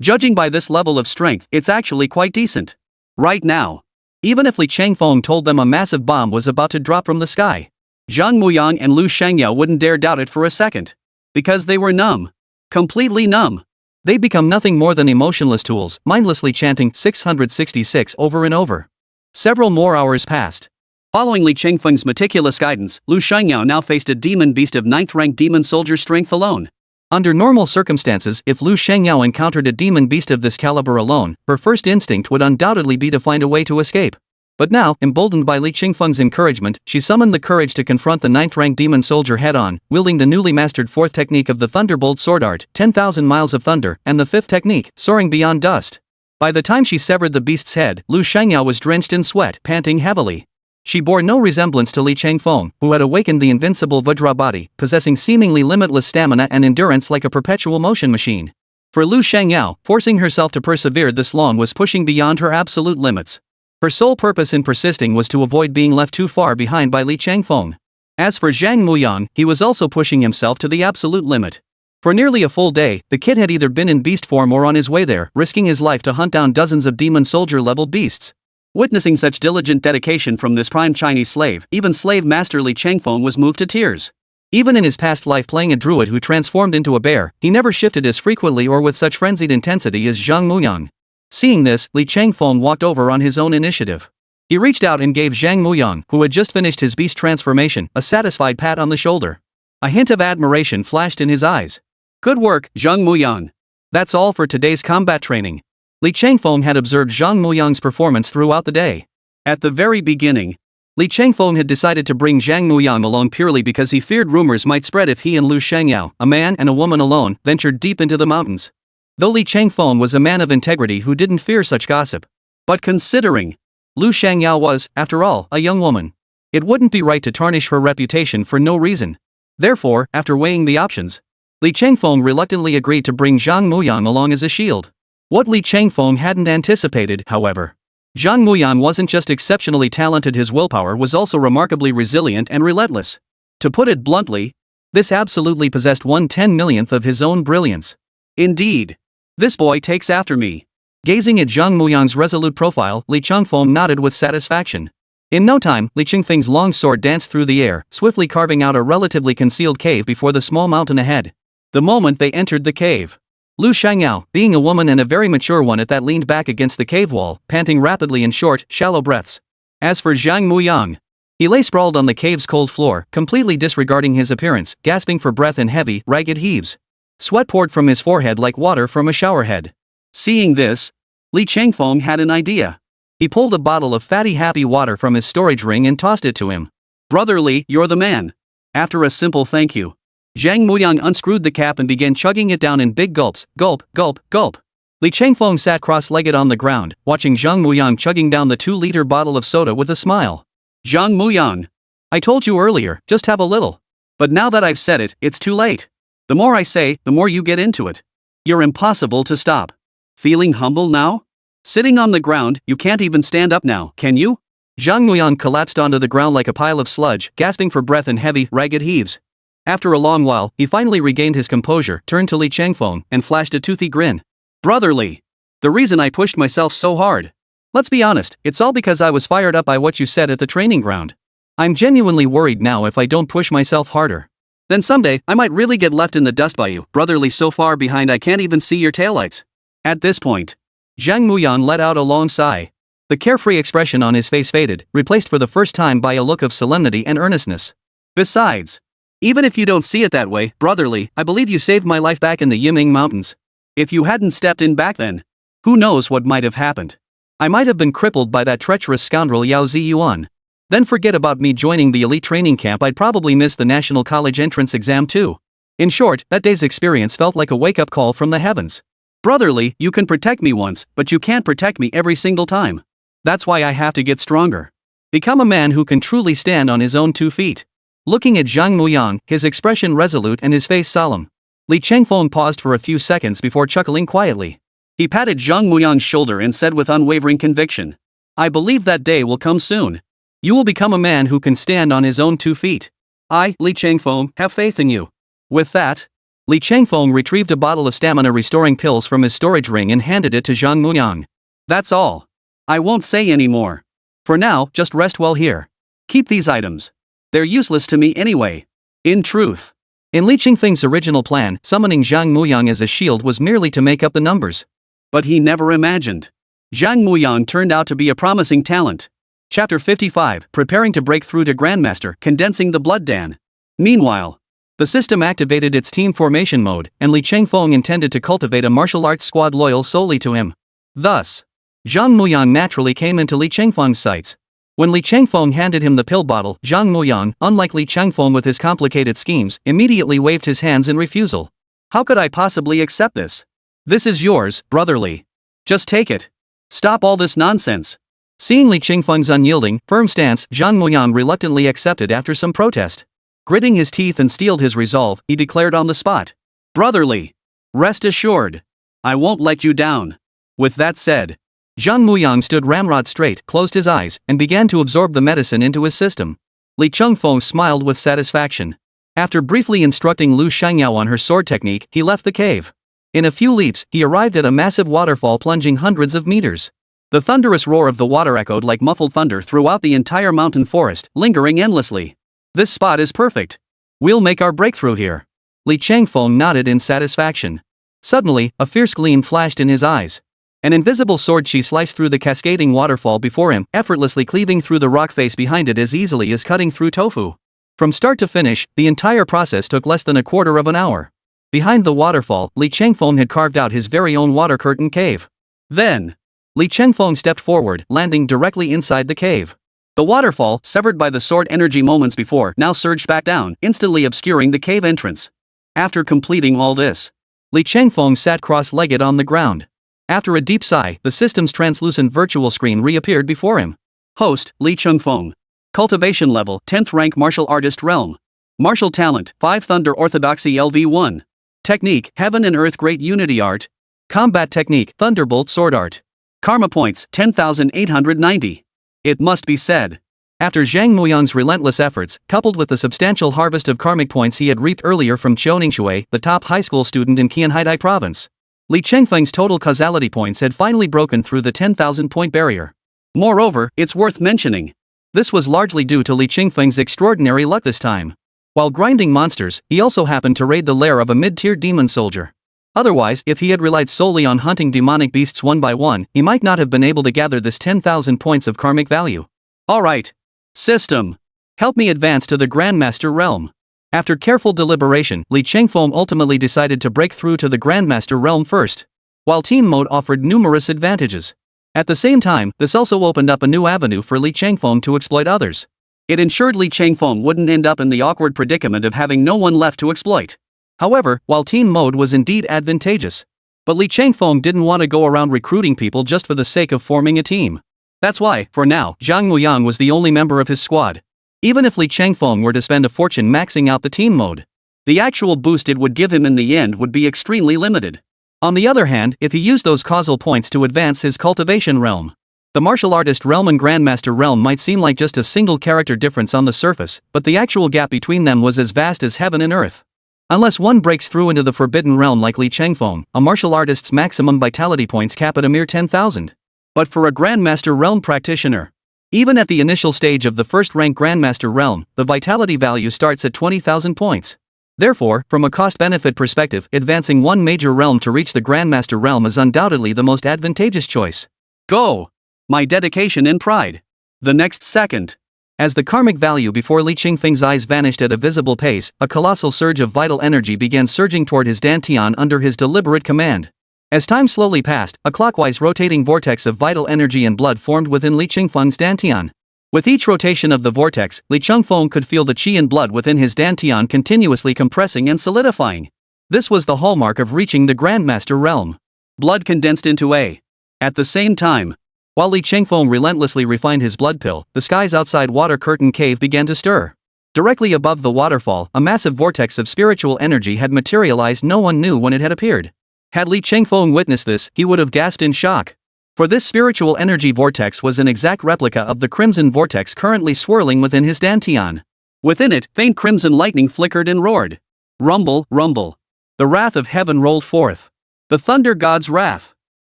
Judging by this level of strength, it's actually quite decent. Right now. Even if Li Changfeng told them a massive bomb was about to drop from the sky, Zhang Muyang and Lu Shangyao wouldn't dare doubt it for a second. Because they were numb. Completely numb. They'd become nothing more than emotionless tools, mindlessly chanting 666 over and over. Several more hours passed. Following Li Changfeng's meticulous guidance, Lu Shangyao now faced a demon beast of 9th-ranked demon soldier strength alone. Under normal circumstances, if Lu Shangyao encountered a demon beast of this caliber alone, her first instinct would undoubtedly be to find a way to escape. But now, emboldened by Li Changfeng's encouragement, she summoned the courage to confront the 9th-ranked demon soldier head-on, wielding the newly mastered 4th technique of the Thunderbolt Sword Art, 10,000 Miles of Thunder, and the 5th technique, Soaring Beyond Dust. By the time she severed the beast's head, Lu Shangyao was drenched in sweat, panting heavily. She bore no resemblance to Li Changfeng, who had awakened the invincible Vajra body, possessing seemingly limitless stamina and endurance like a perpetual motion machine. For Lu Shangyao, forcing herself to persevere this long was pushing beyond her absolute limits. Her sole purpose in persisting was to avoid being left too far behind by Li Changfeng. As for Zhang Muyang, he was also pushing himself to the absolute limit. For nearly a full day, the kid had either been in beast form or on his way there, risking his life to hunt down dozens of demon soldier-level beasts. Witnessing such diligent dedication from this prime Chinese slave, even slave master Li Changfeng was moved to tears. Even in his past life playing a druid who transformed into a bear, he never shifted as frequently or with such frenzied intensity as Zhang Muyang. Seeing this, Li Changfeng walked over on his own initiative. He reached out and gave Zhang Muyang, who had just finished his beast transformation, a satisfied pat on the shoulder. A hint of admiration flashed in his eyes. Good work, Zhang Muyang. That's all for today's combat training. Li Changfeng had observed Zhang Muyang's performance throughout the day. At the very beginning, Li Changfeng had decided to bring Zhang Muyang along purely because he feared rumors might spread if he and Lu Shangyao, a man and a woman alone, ventured deep into the mountains. Though Li Changfeng was a man of integrity who didn't fear such gossip. But considering Lu Shangyao was, after all, a young woman, it wouldn't be right to tarnish her reputation for no reason. Therefore, after weighing the options, Li Changfeng reluctantly agreed to bring Zhang Muyang along as a shield. What Li Changfeng hadn't anticipated, however, Zhang Muyang wasn't just exceptionally talented, his willpower was also remarkably resilient and relentless. To put it bluntly, this absolutely possessed 1/10,000,000th of his own brilliance. Indeed, this boy takes after me. Gazing at Zhang Muyang's resolute profile, Li Changfeng nodded with satisfaction. In no time, Li Changfeng's long sword danced through the air, swiftly carving out a relatively concealed cave before the small mountain ahead. The moment they entered the cave, Lu Shangyao, being a woman and a very mature one at that, leaned back against the cave wall, panting rapidly in short, shallow breaths. As for Zhang Muyang, he lay sprawled on the cave's cold floor, completely disregarding his appearance, gasping for breath in heavy, ragged heaves. Sweat poured from his forehead like water from a showerhead. Seeing this, Li Changfeng had an idea. He pulled a bottle of fatty happy water from his storage ring and tossed it to him. Brother Li, you're the man. After a simple thank you, Zhang Muyang unscrewed the cap and began chugging it down in big gulps, gulp, gulp, gulp. Li Changfeng sat cross-legged on the ground, watching Zhang Muyang chugging down the 2-liter bottle of soda with a smile. Zhang Muyang, I told you earlier, just have a little. But now that I've said it, it's too late. The more I say, the more you get into it. You're impossible to stop. Feeling humble now? Sitting on the ground, you can't even stand up now, can you? Zhang Muyang collapsed onto the ground like a pile of sludge, gasping for breath in heavy, ragged heaves. After a long while, he finally regained his composure, turned to Li Changfeng, and flashed a toothy grin. Brother Li, the reason I pushed myself so hard. Let's be honest, it's all because I was fired up by what you said at the training ground. I'm genuinely worried now if I don't push myself harder. Then someday, I might really get left in the dust by you, Brother Li, so far behind I can't even see your taillights. At this point, Zhang Muyang let out a long sigh. The carefree expression on his face faded, replaced for the first time by a look of solemnity and earnestness. Besides, even if you don't see it that way, Brother Li, I believe you saved my life back in the Yiming Mountains. If you hadn't stepped in back then, who knows what might have happened. I might have been crippled by that treacherous scoundrel Yao Ziyuan. Then forget about me joining the elite training camp, I'd probably miss the national college entrance exam too. In short, that day's experience felt like a wake-up call from the heavens. Brother Li, you can protect me once, but you can't protect me every single time. That's why I have to get stronger. Become a man who can truly stand on his own 2 feet. Looking at Zhang Muyang, his expression resolute and his face solemn, Li Changfeng paused for a few seconds before chuckling quietly. He patted Zhang Muyang's shoulder and said with unwavering conviction, I believe that day will come soon. You will become a man who can stand on his own 2 feet. I, Li Changfeng, have faith in you. With that, Li Changfeng retrieved a bottle of stamina-restoring pills from his storage ring and handed it to Zhang Muyang. That's all. I won't say any more. For now, just rest well here. Keep these items. They're useless to me anyway. In truth. In Li Changfeng's original plan, summoning Zhang Muyang as a shield was merely to make up the numbers. But he never imagined. Zhang Muyang turned out to be a promising talent. Chapter 55, Preparing to Break Through to Grandmaster, Condensing the Blood Dan. Meanwhile, the system activated its team formation mode, and Li Changfeng intended to cultivate a martial arts squad loyal solely to him. Thus, Zhang Muyang naturally came into Li Changfeng's sights. When Li Changfeng handed him the pill bottle, Zhang Muyang, unlike Li Changfeng with his complicated schemes, immediately waved his hands in refusal. How could I possibly accept this? This is yours, brotherly. Just take it. Stop all this nonsense. Seeing Li Changfeng's unyielding, firm stance, Zhang Muyang reluctantly accepted after some protest. Gritting his teeth and steeled his resolve, he declared on the spot. Brotherly. Rest assured. I won't let you down. With that said, Zhang Muyang stood ramrod straight, closed his eyes, and began to absorb the medicine into his system. Li Changfeng smiled with satisfaction. After briefly instructing Lu Shangyao on her sword technique, he left the cave. In a few leaps, he arrived at a massive waterfall plunging hundreds of meters. The thunderous roar of the water echoed like muffled thunder throughout the entire mountain forest, lingering endlessly. This spot is perfect. We'll make our breakthrough here. Li Changfeng nodded in satisfaction. Suddenly, a fierce gleam flashed in his eyes. An invisible sword chi sliced through the cascading waterfall before him, effortlessly cleaving through the rock face behind it as easily as cutting through tofu. From start to finish, the entire process took less than a quarter of an hour. Behind the waterfall, Li Changfeng had carved out his very own water curtain cave. Then, Li Changfeng stepped forward, landing directly inside the cave. The waterfall, severed by the sword energy moments before, now surged back down, instantly obscuring the cave entrance. After completing all this, Li Changfeng sat cross-legged on the ground. After a deep sigh, the system's translucent virtual screen reappeared before him. Host, Li Changfeng. Cultivation level, 10th rank martial artist realm. Martial talent, 5 Thunder Orthodoxy LV1. Technique, Heaven and Earth Great Unity Art. Combat technique, Thunderbolt Sword Art. Karma points, 10,890. It must be said. After Zhang Muyang's relentless efforts, coupled with the substantial harvest of karmic points he had reaped earlier from Qiuningshui, the top high school student in Qianhaidai province, Li Changfeng's total causality points had finally broken through the 10,000-point barrier. Moreover, it's worth mentioning, this was largely due to Li Changfeng's extraordinary luck this time. While grinding monsters, he also happened to raid the lair of a mid-tier demon soldier. Otherwise, if he had relied solely on hunting demonic beasts one by one, he might not have been able to gather this 10,000 points of karmic value. Alright. System. Help me advance to the Grandmaster realm. After careful deliberation, Li Changfeng ultimately decided to break through to the Grandmaster realm first. While team mode offered numerous advantages. At the same time, this also opened up a new avenue for Li Changfeng to exploit others. It ensured Li Changfeng wouldn't end up in the awkward predicament of having no one left to exploit. However, while team mode was indeed advantageous, but Li Changfeng didn't want to go around recruiting people just for the sake of forming a team. That's why, for now, Zhang Muyang was the only member of his squad. Even if Li Changfeng were to spend a fortune maxing out the team mode, the actual boost it would give him in the end would be extremely limited. On the other hand, if he used those causal points to advance his cultivation realm, the martial artist realm and Grandmaster realm might seem like just a single character difference on the surface, but the actual gap between them was as vast as heaven and earth. Unless one breaks through into the forbidden realm like Li Changfeng, a martial artist's maximum vitality points cap at a mere 10,000. But for a Grandmaster realm practitioner, even at the initial stage of the first-rank Grandmaster realm, the vitality value starts at 20,000 points. Therefore, from a cost-benefit perspective, advancing one major realm to reach the Grandmaster realm is undoubtedly the most advantageous choice. Go! My dedication and pride. The next second. As the karmic value before Li Changfeng's eyes vanished at a visible pace, a colossal surge of vital energy began surging toward his dantian under his deliberate command. As time slowly passed, a clockwise rotating vortex of vital energy and blood formed within Li Changfeng's dantian. With each rotation of the vortex, Li Changfeng could feel the qi and blood within his dantian continuously compressing and solidifying. This was the hallmark of reaching the Grandmaster realm. Blood condensed into a. At the same time, while Li Changfeng relentlessly refined his blood pill, the skies outside Water Curtain Cave began to stir. Directly above the waterfall, a massive vortex of spiritual energy had materialized. No one knew when it had appeared. Had Li Changfeng witnessed this, he would have gasped in shock. For this spiritual energy vortex was an exact replica of the crimson vortex currently swirling within his dantian. Within it, faint crimson lightning flickered and roared. Rumble, rumble. The wrath of heaven rolled forth. The thunder god's wrath.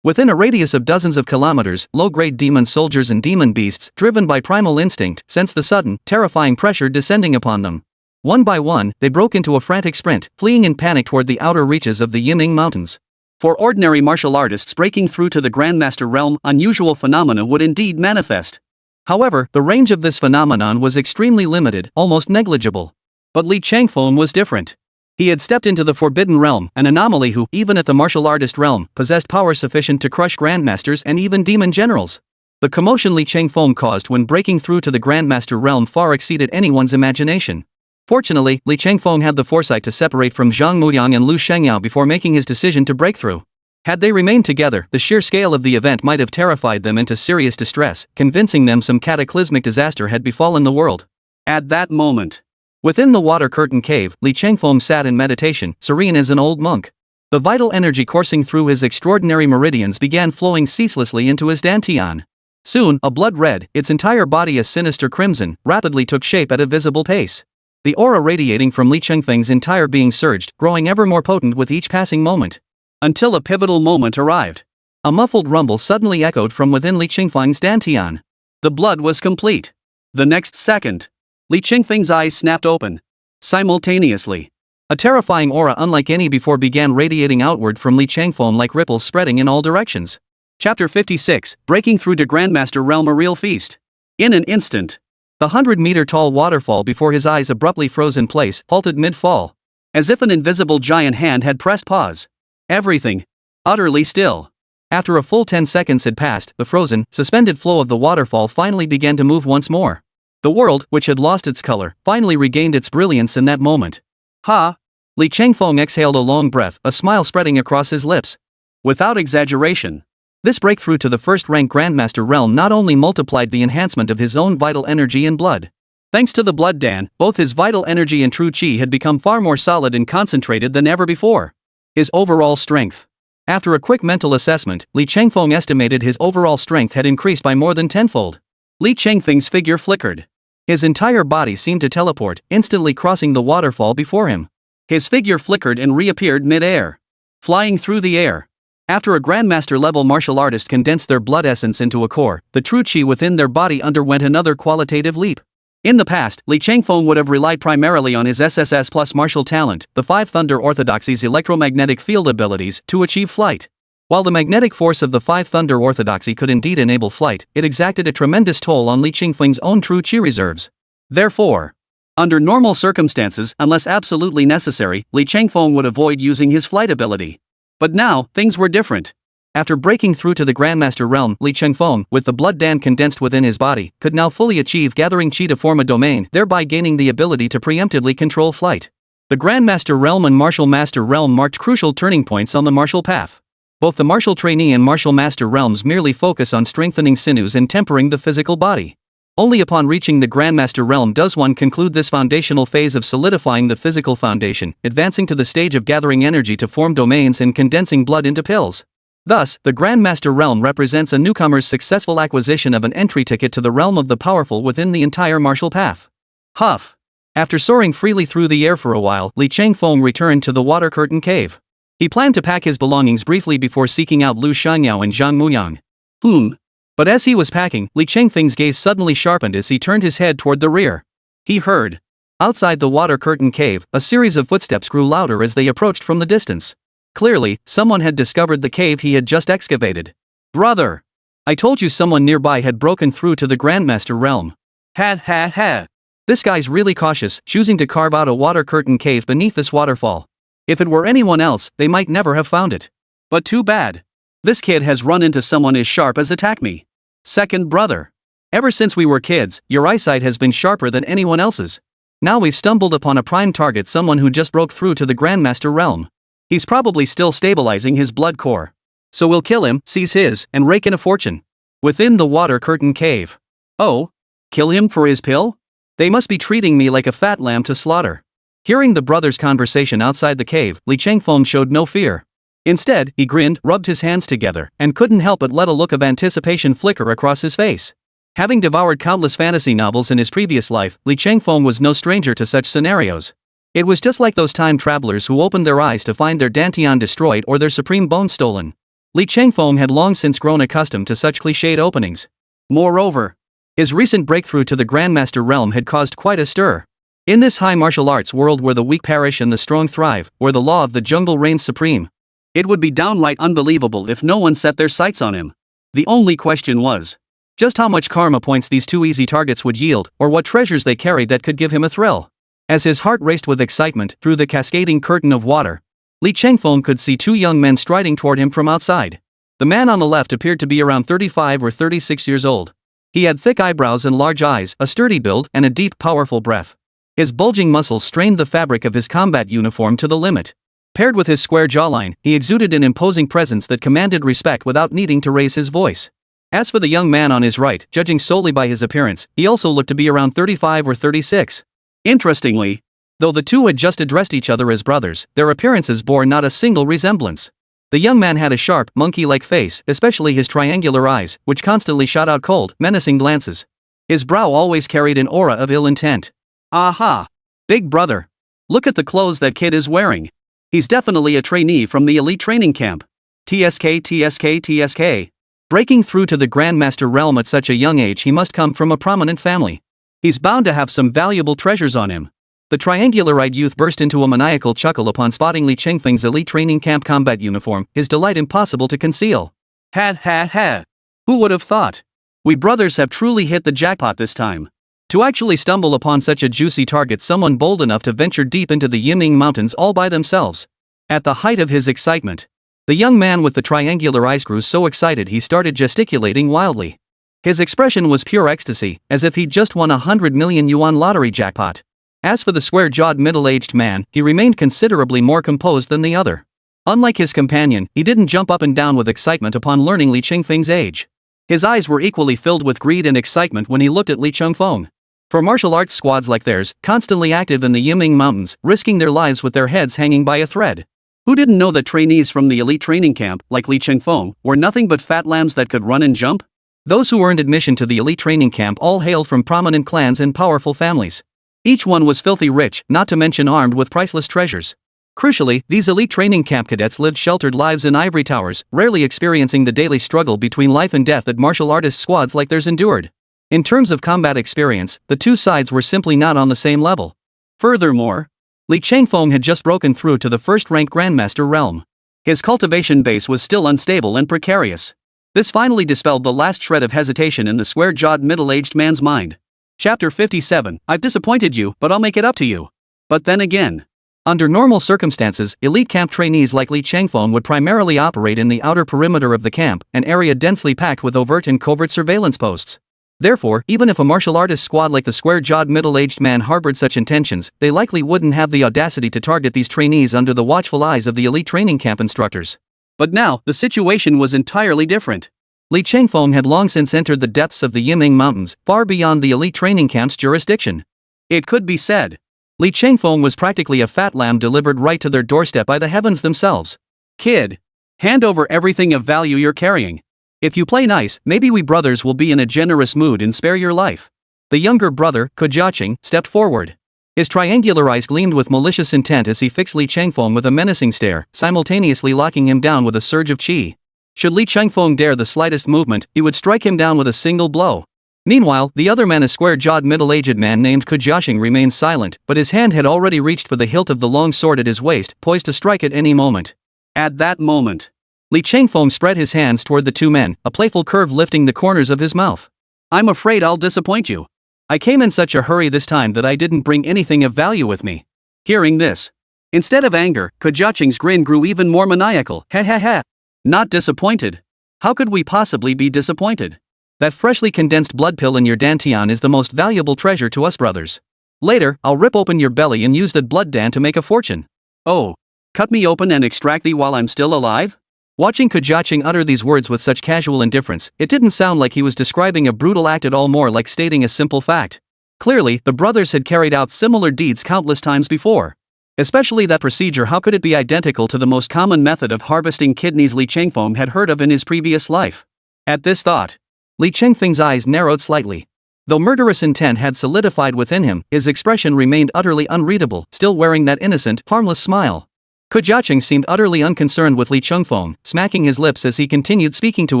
Within a radius of dozens of kilometers, low-grade demon soldiers and demon beasts, driven by primal instinct, sensed the sudden, terrifying pressure descending upon them. One by one, they broke into a frantic sprint, fleeing in panic toward the outer reaches of the Yiming Mountains. For ordinary martial artists breaking through to the Grandmaster realm, unusual phenomena would indeed manifest. However, the range of this phenomenon was extremely limited, almost negligible. But Li Changfeng was different. He had stepped into the Forbidden Realm, an anomaly who, even at the martial artist realm, possessed power sufficient to crush grandmasters and even demon generals. The commotion Li Changfeng caused when breaking through to the Grandmaster realm far exceeded anyone's imagination. Fortunately, Li Changfeng had the foresight to separate from Zhang Muyang and Lu Shengyao before making his decision to break through. Had they remained together, the sheer scale of the event might have terrified them into serious distress, convincing them some cataclysmic disaster had befallen the world. At that moment, within the water curtain cave, Li Changfeng sat in meditation, serene as an old monk. The vital energy coursing through his extraordinary meridians began flowing ceaselessly into his dantian. Soon, a blood red, its entire body a sinister crimson, rapidly took shape at a visible pace. The aura radiating from Li Changfeng's entire being surged, growing ever more potent with each passing moment. Until a pivotal moment arrived. A muffled rumble suddenly echoed from within Li Changfeng's dantian. The blood was complete. The next second, Li Changfeng's eyes snapped open. Simultaneously, a terrifying aura unlike any before began radiating outward from Li Changfeng like ripples spreading in all directions. Chapter 56, Breaking Through to Grandmaster Realm, a Real Feast. In an instant, the 100-meter-tall waterfall before his eyes abruptly froze in place, halted mid-fall. As if an invisible giant hand had pressed pause. Everything utterly still. After a full 10 seconds had passed, the frozen, suspended flow of the waterfall finally began to move once more. The world, which had lost its color, finally regained its brilliance in that moment. Ha! Li Changfeng exhaled a long breath, a smile spreading across his lips. Without exaggeration, this breakthrough to the first-rank Grandmaster realm not only multiplied the enhancement of his own vital energy and blood. Thanks to the blood dan, both his vital energy and true chi had become far more solid and concentrated than ever before. His overall strength. After a quick mental assessment, Li Changfeng estimated his overall strength had increased by more than tenfold. Li Changfeng's figure flickered. His entire body seemed to teleport, instantly crossing the waterfall before him. His figure flickered and reappeared mid-air. Flying through the air. After a Grandmaster-level martial artist condensed their blood essence into a core, the true chi within their body underwent another qualitative leap. In the past, Li Changfeng would have relied primarily on his SSS plus martial talent, the 5 Thunder Orthodoxy's electromagnetic field abilities, to achieve flight. While the magnetic force of the 5 Thunder Orthodoxy could indeed enable flight, it exacted a tremendous toll on Li Changfeng's own true chi reserves. Therefore, under normal circumstances, unless absolutely necessary, Li Changfeng would avoid using his flight ability. But now, things were different. After breaking through to the Grandmaster realm, Li Changfeng, with the blood dan condensed within his body, could now fully achieve gathering chi to form a domain, thereby gaining the ability to preemptively control flight. The Grandmaster realm and Martial Master realm marked crucial turning points on the martial path. Both the Martial Trainee and Martial Master realms merely focus on strengthening sinews and tempering the physical body. Only upon reaching the Grandmaster realm does one conclude this foundational phase of solidifying the physical foundation, advancing to the stage of gathering energy to form domains and condensing blood into pills. Thus, the Grandmaster realm represents a newcomer's successful acquisition of an entry ticket to the realm of the powerful within the entire martial path. Huff! After soaring freely through the air for a while, Li Changfeng returned to the water curtain cave. He planned to pack his belongings briefly before seeking out Lu Shengyao and Zhang Muyang. But as he was packing, Li Changfeng's gaze suddenly sharpened as he turned his head toward the rear. He heard. Outside the water curtain cave, a series of footsteps grew louder as they approached from the distance. Clearly, someone had discovered the cave he had just excavated. Brother! I told you someone nearby had broken through to the Grandmaster realm. Ha ha ha! This guy's really cautious, choosing to carve out a water curtain cave beneath this waterfall. If it were anyone else, they might never have found it. But too bad. This kid has run into someone as sharp as attack me. Second brother. Ever since we were kids, your eyesight has been sharper than anyone else's. Now we've stumbled upon a prime target, someone who just broke through to the Grandmaster realm. He's probably still stabilizing his blood core. So we'll kill him, seize his, and rake in a fortune. Within the water curtain cave. Oh? Kill him for his pill? They must be treating me like a fat lamb to slaughter. Hearing the brothers' conversation outside the cave, Li Changfeng showed no fear. Instead, he grinned, rubbed his hands together, and couldn't help but let a look of anticipation flicker across his face. Having devoured countless fantasy novels in his previous life, Li Changfeng was no stranger to such scenarios. It was just like those time travelers who opened their eyes to find their dantian destroyed or their supreme bone stolen. Li Changfeng had long since grown accustomed to such cliched openings. Moreover, his recent breakthrough to the Grandmaster realm had caused quite a stir. In this high martial arts world where the weak perish and the strong thrive, where the law of the jungle reigns supreme, it would be downright unbelievable if no one set their sights on him. The only question was just how much karma points these two easy targets would yield, or what treasures they carried that could give him a thrill. As his heart raced with excitement through the cascading curtain of water, Li Changfeng could see two young men striding toward him from outside. The man on the left appeared to be around 35 or 36 years old. He had thick eyebrows and large eyes, a sturdy build, and a deep, powerful breath. His bulging muscles strained the fabric of his combat uniform to the limit. Paired with his square jawline, he exuded an imposing presence that commanded respect without needing to raise his voice. As for the young man on his right, judging solely by his appearance, he also looked to be around 35 or 36. Interestingly, though the two had just addressed each other as brothers, their appearances bore not a single resemblance. The young man had a sharp, monkey-like face, especially his triangular eyes, which constantly shot out cold, menacing glances. His brow always carried an aura of ill intent. Aha! Big brother! Look at the clothes that kid is wearing. He's definitely a trainee from the elite training camp. TSK TSK TSK. Breaking through to the Grandmaster realm at such a young age, he must come from a prominent family. He's bound to have some valuable treasures on him. The triangular-eyed youth burst into a maniacal chuckle upon spotting Li Changfeng's elite training camp combat uniform, his delight impossible to conceal. Ha ha ha! Who would have thought? We brothers have truly hit the jackpot this time. To actually stumble upon such a juicy target, someone bold enough to venture deep into the Yiming Mountains all by themselves. At the height of his excitement, the young man with the triangular eyes grew so excited he started gesticulating wildly. His expression was pure ecstasy, as if he'd just won a 100 million yuan lottery jackpot. As for the square-jawed middle-aged man, he remained considerably more composed than the other. Unlike his companion, he didn't jump up and down with excitement upon learning Li Changfeng's age. His eyes were equally filled with greed and excitement when he looked at Li Changfeng. For martial arts squads like theirs, constantly active in the Yiming Mountains, risking their lives with their heads hanging by a thread. Who didn't know that trainees from the elite training camp, like Li Changfeng, were nothing but fat lambs that could run and jump? Those who earned admission to the elite training camp all hailed from prominent clans and powerful families. Each one was filthy rich, not to mention armed with priceless treasures. Crucially, these elite training camp cadets lived sheltered lives in ivory towers, rarely experiencing the daily struggle between life and death that martial artist squads like theirs endured. In terms of combat experience, the two sides were simply not on the same level. Furthermore, Li Changfeng had just broken through to the first-rank Grandmaster realm. His cultivation base was still unstable and precarious. This finally dispelled the last shred of hesitation in the square-jawed middle-aged man's mind. Chapter 57, I've disappointed you, but I'll make it up to you. But then again, under normal circumstances, elite camp trainees like Li Changfeng would primarily operate in the outer perimeter of the camp, an area densely packed with overt and covert surveillance posts. Therefore, even if a martial artist squad like the square-jawed middle-aged man harbored such intentions, they likely wouldn't have the audacity to target these trainees under the watchful eyes of the elite training camp instructors. But now, the situation was entirely different. Li Changfeng had long since entered the depths of the Yiming Mountains, far beyond the elite training camp's jurisdiction. It could be said, Li Changfeng was practically a fat lamb delivered right to their doorstep by the heavens themselves. Kid, hand over everything of value you're carrying. If you play nice, maybe we brothers will be in a generous mood and spare your life. The younger brother, Kujaching, stepped forward. His triangular eyes gleamed with malicious intent as he fixed Li Changfeng with a menacing stare, simultaneously locking him down with a surge of qi. Should Li Changfeng dare the slightest movement, he would strike him down with a single blow. Meanwhile, the other man, a square-jawed middle-aged man named Kujaching, remained silent, but his hand had already reached for the hilt of the long sword at his waist, poised to strike at any moment. At that moment, Li Changfeng spread his hands toward the two men, a playful curve lifting the corners of his mouth. I'm afraid I'll disappoint you. I came in such a hurry this time that I didn't bring anything of value with me. Hearing this, instead of anger, Kujaching's grin grew even more maniacal. Ha ha ha. Not disappointed? How could we possibly be disappointed? That freshly condensed blood pill in your dantian is the most valuable treasure to us brothers. Later, I'll rip open your belly and use that blood dan to make a fortune. Oh, cut me open and extract thee while I'm still alive? Watching Kujaching utter these words with such casual indifference, it didn't sound like he was describing a brutal act at all, more like stating a simple fact. Clearly, the brothers had carried out similar deeds countless times before. Especially that procedure, how could it be identical to the most common method of harvesting kidneys Li Changfeng had heard of in his previous life? At this thought, Li Changfeng's eyes narrowed slightly. Though murderous intent had solidified within him, his expression remained utterly unreadable, still wearing that innocent, harmless smile. Kujacheng seemed utterly unconcerned with Li Chengfeng, smacking his lips as he continued speaking to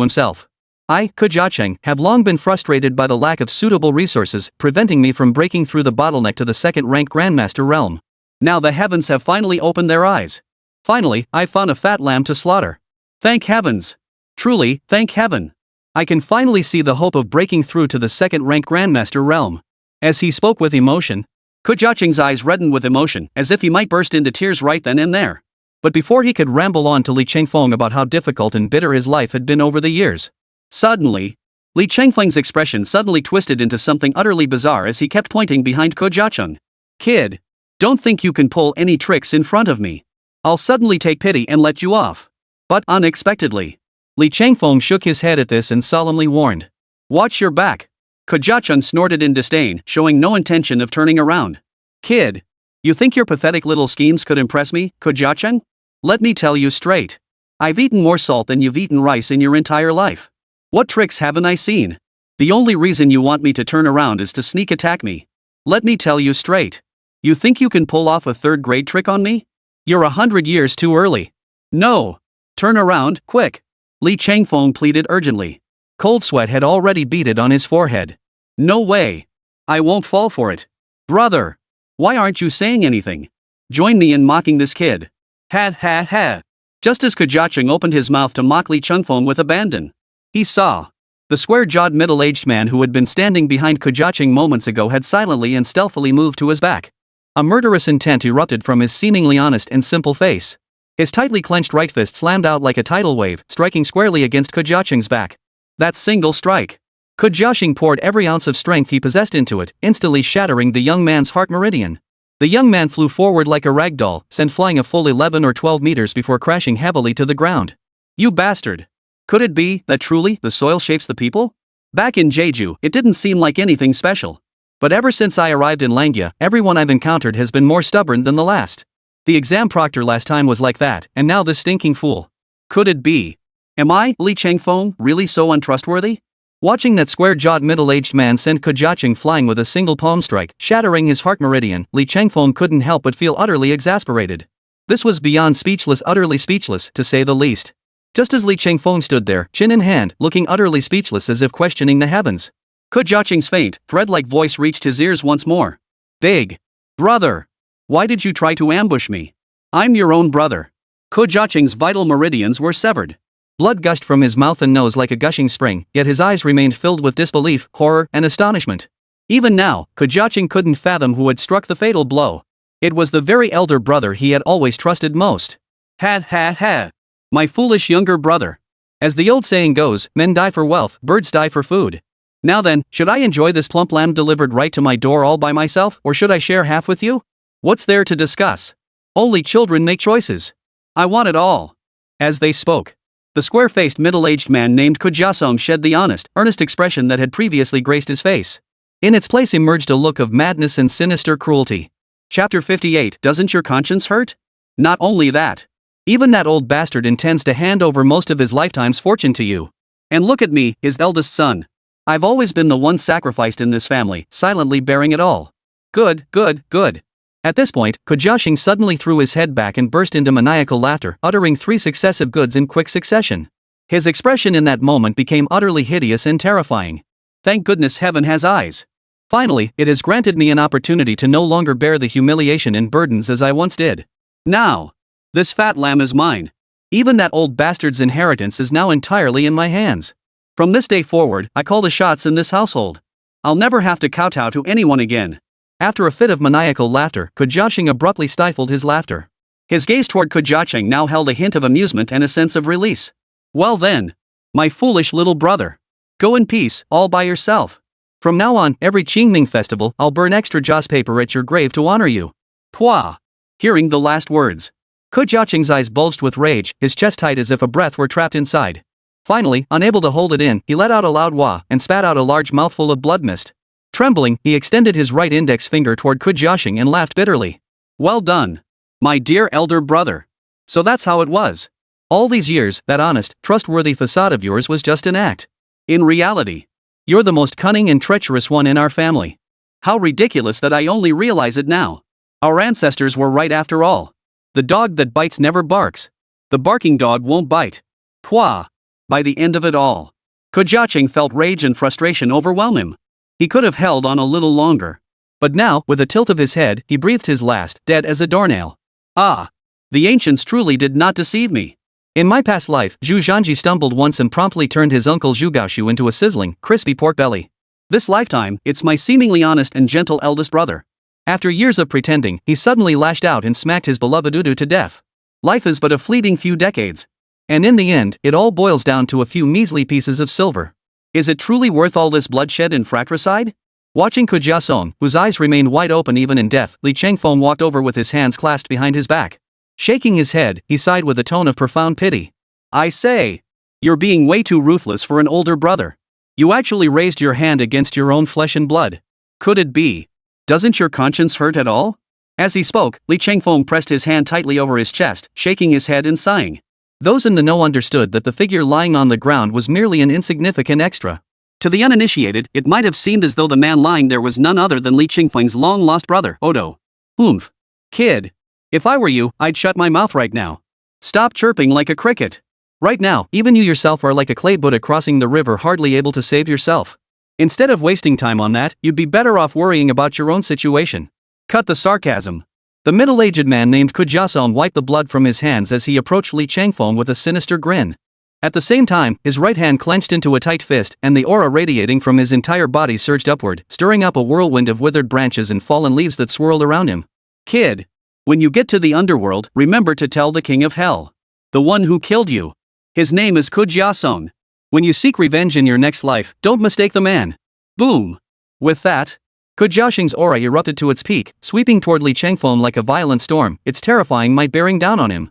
himself. I, Kujacheng, have long been frustrated by the lack of suitable resources, preventing me from breaking through the bottleneck to the second-rank Grandmaster realm. Now the heavens have finally opened their eyes. Finally, I found a fat lamb to slaughter. Thank heavens! Truly, thank heaven! I can finally see the hope of breaking through to the second-rank Grandmaster realm. As he spoke with emotion, Kujacheng's eyes reddened with emotion, as if he might burst into tears right then and there. But before he could ramble on to Li Chengfeng about how difficult and bitter his life had been over the years, suddenly, Li Chengfeng's expression suddenly twisted into something utterly bizarre as he kept pointing behind Kujacheng. Kid, don't think you can pull any tricks in front of me. I'll suddenly take pity and let you off. But unexpectedly, Li Chengfeng shook his head at this and solemnly warned. Watch your back. Kujacheng snorted in disdain, showing no intention of turning around. Kid, you think your pathetic little schemes could impress me, Kujacheng? Let me tell you straight. I've eaten more salt than you've eaten rice in your entire life. What tricks haven't I seen? The only reason you want me to turn around is to sneak attack me. Let me tell you straight. You think you can pull off a third-grade trick on me? You're 100 years too early. No. Turn around, quick. Li Chengfeng pleaded urgently. Cold sweat had already beaded on his forehead. No way. I won't fall for it. Brother. Why aren't you saying anything? Join me in mocking this kid. Ha ha ha. Just as Kujacheng opened his mouth to mock Li Chengfeng with abandon, he saw. The square-jawed middle-aged man who had been standing behind Kujacheng moments ago had silently and stealthily moved to his back. A murderous intent erupted from his seemingly honest and simple face. His tightly clenched right fist slammed out like a tidal wave, striking squarely against Kujacheng's back. That single strike. Kujacheng poured every ounce of strength he possessed into it, instantly shattering the young man's heart meridian. The young man flew forward like a rag doll, sent flying a full 11 or 12 meters before crashing heavily to the ground. You bastard! Could it be that truly the soil shapes the people? Back in Jeju, it didn't seem like anything special. But ever since I arrived in Langya, everyone I've encountered has been more stubborn than the last. The exam proctor last time was like that, and now this stinking fool. Could it be? Am I, Li Chengfeng, really so untrustworthy? Watching that square-jawed middle-aged man send Kujacheng flying with a single palm strike, shattering his heart meridian, Li Chengfeng couldn't help but feel utterly exasperated. This was beyond speechless, utterly speechless, to say the least. Just as Li Chengfeng stood there, chin in hand, looking utterly speechless as if questioning the heavens, Kujacheng's faint, thread-like voice reached his ears once more. Big brother! Why did you try to ambush me? I'm your own brother. Kujacheng's vital meridians were severed. Blood gushed from his mouth and nose like a gushing spring, yet his eyes remained filled with disbelief, horror, and astonishment. Even now, Kujacheng couldn't fathom who had struck the fatal blow. It was the very elder brother he had always trusted most. Ha ha ha! My foolish younger brother. As the old saying goes, men die for wealth, birds die for food. Now then, should I enjoy this plump lamb delivered right to my door all by myself, or should I share half with you? What's there to discuss? Only children make choices. I want it all. As they spoke, the square-faced middle-aged man named Kujacheng shed the honest, earnest expression that had previously graced his face. In its place emerged a look of madness and sinister cruelty. Chapter 58. Doesn't your conscience hurt? Not only that. Even that old bastard intends to hand over most of his lifetime's fortune to you. And look at me, his eldest son. I've always been the one sacrificed in this family, silently bearing it all. Good, good, good. At this point, Kujacheng suddenly threw his head back and burst into maniacal laughter, uttering 3 successive goods in quick succession. His expression in that moment became utterly hideous and terrifying. Thank goodness heaven has eyes. Finally, it has granted me an opportunity to no longer bear the humiliation and burdens as I once did. Now, this fat lamb is mine. Even that old bastard's inheritance is now entirely in my hands. From this day forward, I call the shots in this household. I'll never have to kowtow to anyone again. After a fit of maniacal laughter, Kujacheng abruptly stifled his laughter. His gaze toward Kujacheng now held a hint of amusement and a sense of release. Well then, my foolish little brother. Go in peace, all by yourself. From now on, every Qingming festival, I'll burn extra joss paper at your grave to honor you. Pwah! Hearing the last words, Kujacheng's eyes bulged with rage, his chest tight as if a breath were trapped inside. Finally, unable to hold it in, he let out a loud wah and spat out a large mouthful of blood mist. Trembling, he extended his right index finger toward Kujacheng and laughed bitterly. Well done, my dear elder brother. So that's how it was. All these years, that honest, trustworthy facade of yours was just an act. In reality, You're the most cunning and treacherous one in our family. How ridiculous that I only realize it now. Our ancestors were right after all. The dog that bites never barks. The barking dog won't bite. Pwah! By the end of it all, Kujashing felt rage and frustration overwhelm him. He could have held on a little longer. But now, with a tilt of his head, he breathed his last, dead as a doornail. Ah! The ancients truly did not deceive me. In my past life, Zhu Zhanji stumbled once and promptly turned his uncle Zhu Gaoshu into a sizzling, crispy pork belly. This lifetime, it's my seemingly honest and gentle eldest brother. After years of pretending, he suddenly lashed out and smacked his beloved Udu to death. Life is but a fleeting few decades. And in the end, it all boils down to a few measly pieces of silver. Is it truly worth all this bloodshed and fratricide? Watching Kujasong, whose eyes remained wide open even in death, Li Chengfeng walked over with his hands clasped behind his back. Shaking his head, he sighed with a tone of profound pity. I say, you're being way too ruthless for an older brother. You actually raised your hand against your own flesh and blood. Could it be? Doesn't your conscience hurt at all? As he spoke, Li Chengfeng pressed his hand tightly over his chest, shaking his head and sighing. Those in the know understood that the figure lying on the ground was merely an insignificant extra. To the uninitiated, it might have seemed as though the man lying there was none other than Li Chengfeng's long-lost brother, Odo. Oomph. Kid. If I were you, I'd shut my mouth right now. Stop chirping like a cricket. Right now, even you yourself are like a clay Buddha crossing the river, hardly able to save yourself. Instead of wasting time on that, you'd be better off worrying about your own situation. Cut the sarcasm. The middle-aged man named Kujasong wiped the blood from his hands as he approached Li Chengfeng with a sinister grin. At the same time, his right hand clenched into a tight fist, and the aura radiating from his entire body surged upward, stirring up a whirlwind of withered branches and fallen leaves that swirled around him. Kid. When you get to the underworld, remember to tell the king of hell. The one who killed you. His name is Kujasong. When you seek revenge in your next life, don't mistake the man. Boom. With that, Kujashing's aura erupted to its peak, sweeping toward Li Chengfeng like a violent storm, its terrifying might bearing down on him.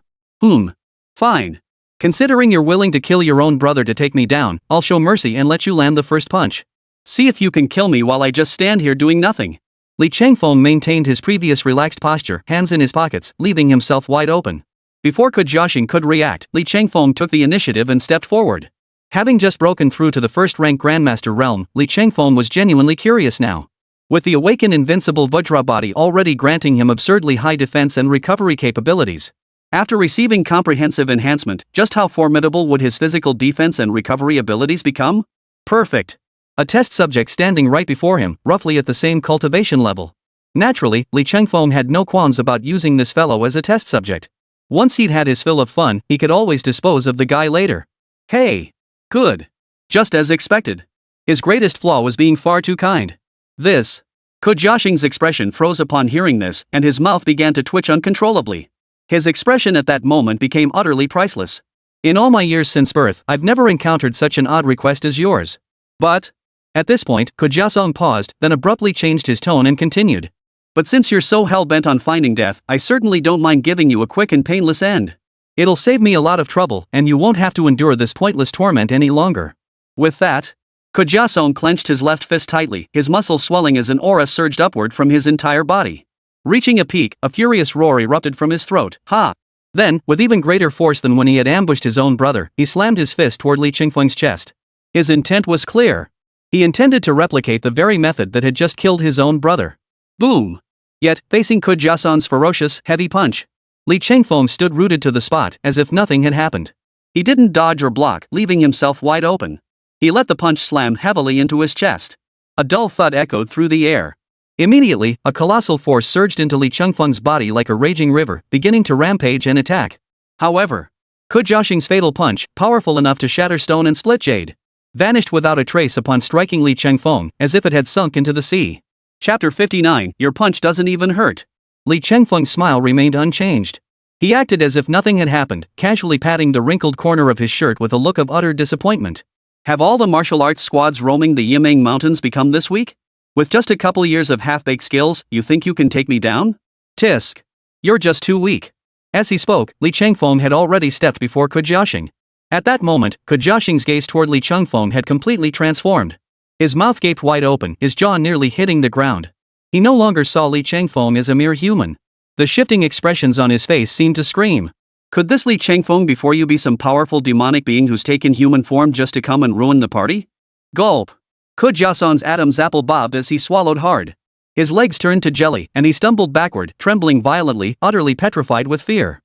Fine. Considering you're willing to kill your own brother to take me down, I'll show mercy and let you land the first punch. See if you can kill me while I just stand here doing nothing. Li Chengfeng maintained his previous relaxed posture, hands in his pockets, leaving himself wide open. Before Kujashing could react, Li Chengfeng took the initiative and stepped forward. Having just broken through to the first-rank Grandmaster realm, Li Chengfeng was genuinely curious now. With the awakened invincible Vajra body already granting him absurdly high defense and recovery capabilities. After receiving comprehensive enhancement, just how formidable would his physical defense and recovery abilities become? Perfect. A test subject standing right before him, roughly at the same cultivation level. Naturally, Li Chengfeng had no qualms about using this fellow as a test subject. Once he'd had his fill of fun, he could always dispose of the guy later. Hey. Good. Just as expected. His greatest flaw was being far too kind. This. Kujashing's expression froze upon hearing this, and his mouth began to twitch uncontrollably. His expression at that moment became utterly priceless. In all my years since birth, I've never encountered such an odd request as yours. But, at this point, Kujasong paused, then abruptly changed his tone and continued. But since you're so hell-bent on finding death, I certainly don't mind giving you a quick and painless end. It'll save me a lot of trouble, and you won't have to endure this pointless torment any longer. With that, Kujasong clenched his left fist tightly, his muscles swelling as an aura surged upward from his entire body. Reaching a peak, a furious roar erupted from his throat. Ha! Then, with even greater force than when he had ambushed his own brother, he slammed his fist toward Li Chengfeng's chest. His intent was clear. He intended to replicate the very method that had just killed his own brother. Boom! Yet, facing Kujasong's ferocious, heavy punch, Li Chengfeng stood rooted to the spot, as if nothing had happened. He didn't dodge or block, leaving himself wide open. He let the punch slam heavily into his chest. A dull thud echoed through the air. Immediately, a colossal force surged into Li Chengfeng's body like a raging river, beginning to rampage and attack. However, Kujashing's fatal punch, powerful enough to shatter stone and split jade, vanished without a trace upon striking Li Chengfeng, as if it had sunk into the sea. Chapter 59, Your punch doesn't even hurt. Li Chengfeng's smile remained unchanged. He acted as if nothing had happened, casually patting the wrinkled corner of his shirt with a look of utter disappointment. Have all the martial arts squads roaming the Yimeng Mountains become this weak? With just a couple years of half-baked skills, you think you can take me down? Tisk. You're just too weak. As he spoke, Li Chengfeng had already stepped before Kujashing. At that moment, Kujashing's gaze toward Li Chengfeng had completely transformed. His mouth gaped wide open, his jaw nearly hitting the ground. He no longer saw Li Chengfeng as a mere human. The shifting expressions on his face seemed to scream. Could this Li Chengfeng before you be some powerful demonic being who's taken human form just to come and ruin the party? Gulp. Ko Jiaosong's Adam's apple bobbed as he swallowed hard. His legs turned to jelly, and he stumbled backward, trembling violently, utterly petrified with fear.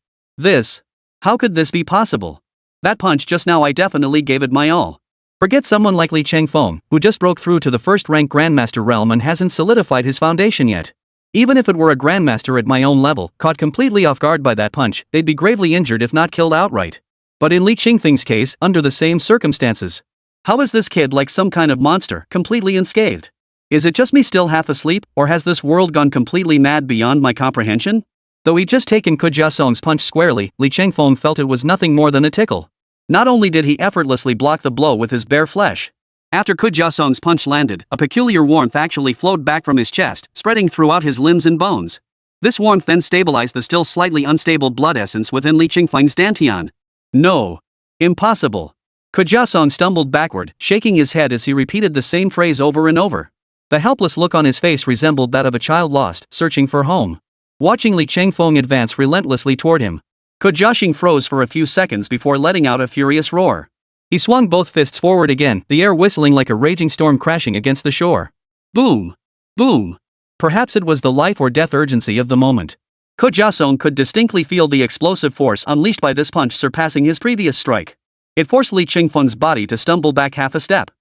How could this be possible? That punch just now, I definitely gave it my all. Forget someone like Li Changfeng, who just broke through to the first-rank Grandmaster realm and hasn't solidified his foundation yet. Even if it were a Grandmaster at my own level, caught completely off guard by that punch, they'd be gravely injured if not killed outright. But in Li Qingfeng's case, under the same circumstances. How is this kid like some kind of monster, completely unscathed? Is it just me still half asleep, or has this world gone completely mad beyond my comprehension? Though he'd just taken Ko Jiaosong's punch squarely, Li Changfeng felt it was nothing more than a tickle. Not only did he effortlessly block the blow with his bare flesh. After Ko Jiaosong's punch landed, a peculiar warmth actually flowed back from his chest, spreading throughout his limbs and bones. This warmth then stabilized the still slightly unstable blood essence within Li Qingfeng's dantian. No. Impossible. Ko Jiaosong stumbled backward, shaking his head as he repeated the same phrase over and over. The helpless look on his face resembled that of a child lost, searching for home. Watching Li Changfeng advance relentlessly toward him, Ko Jiaxing froze for a few seconds before letting out a furious roar. He swung both fists forward again, the air whistling like a raging storm crashing against the shore. Boom! Boom! Perhaps it was the life or death urgency of the moment. Ko Jiaxing could distinctly feel the explosive force unleashed by this punch surpassing his previous strike. It forced Li Chingfeng's body to stumble back half a step.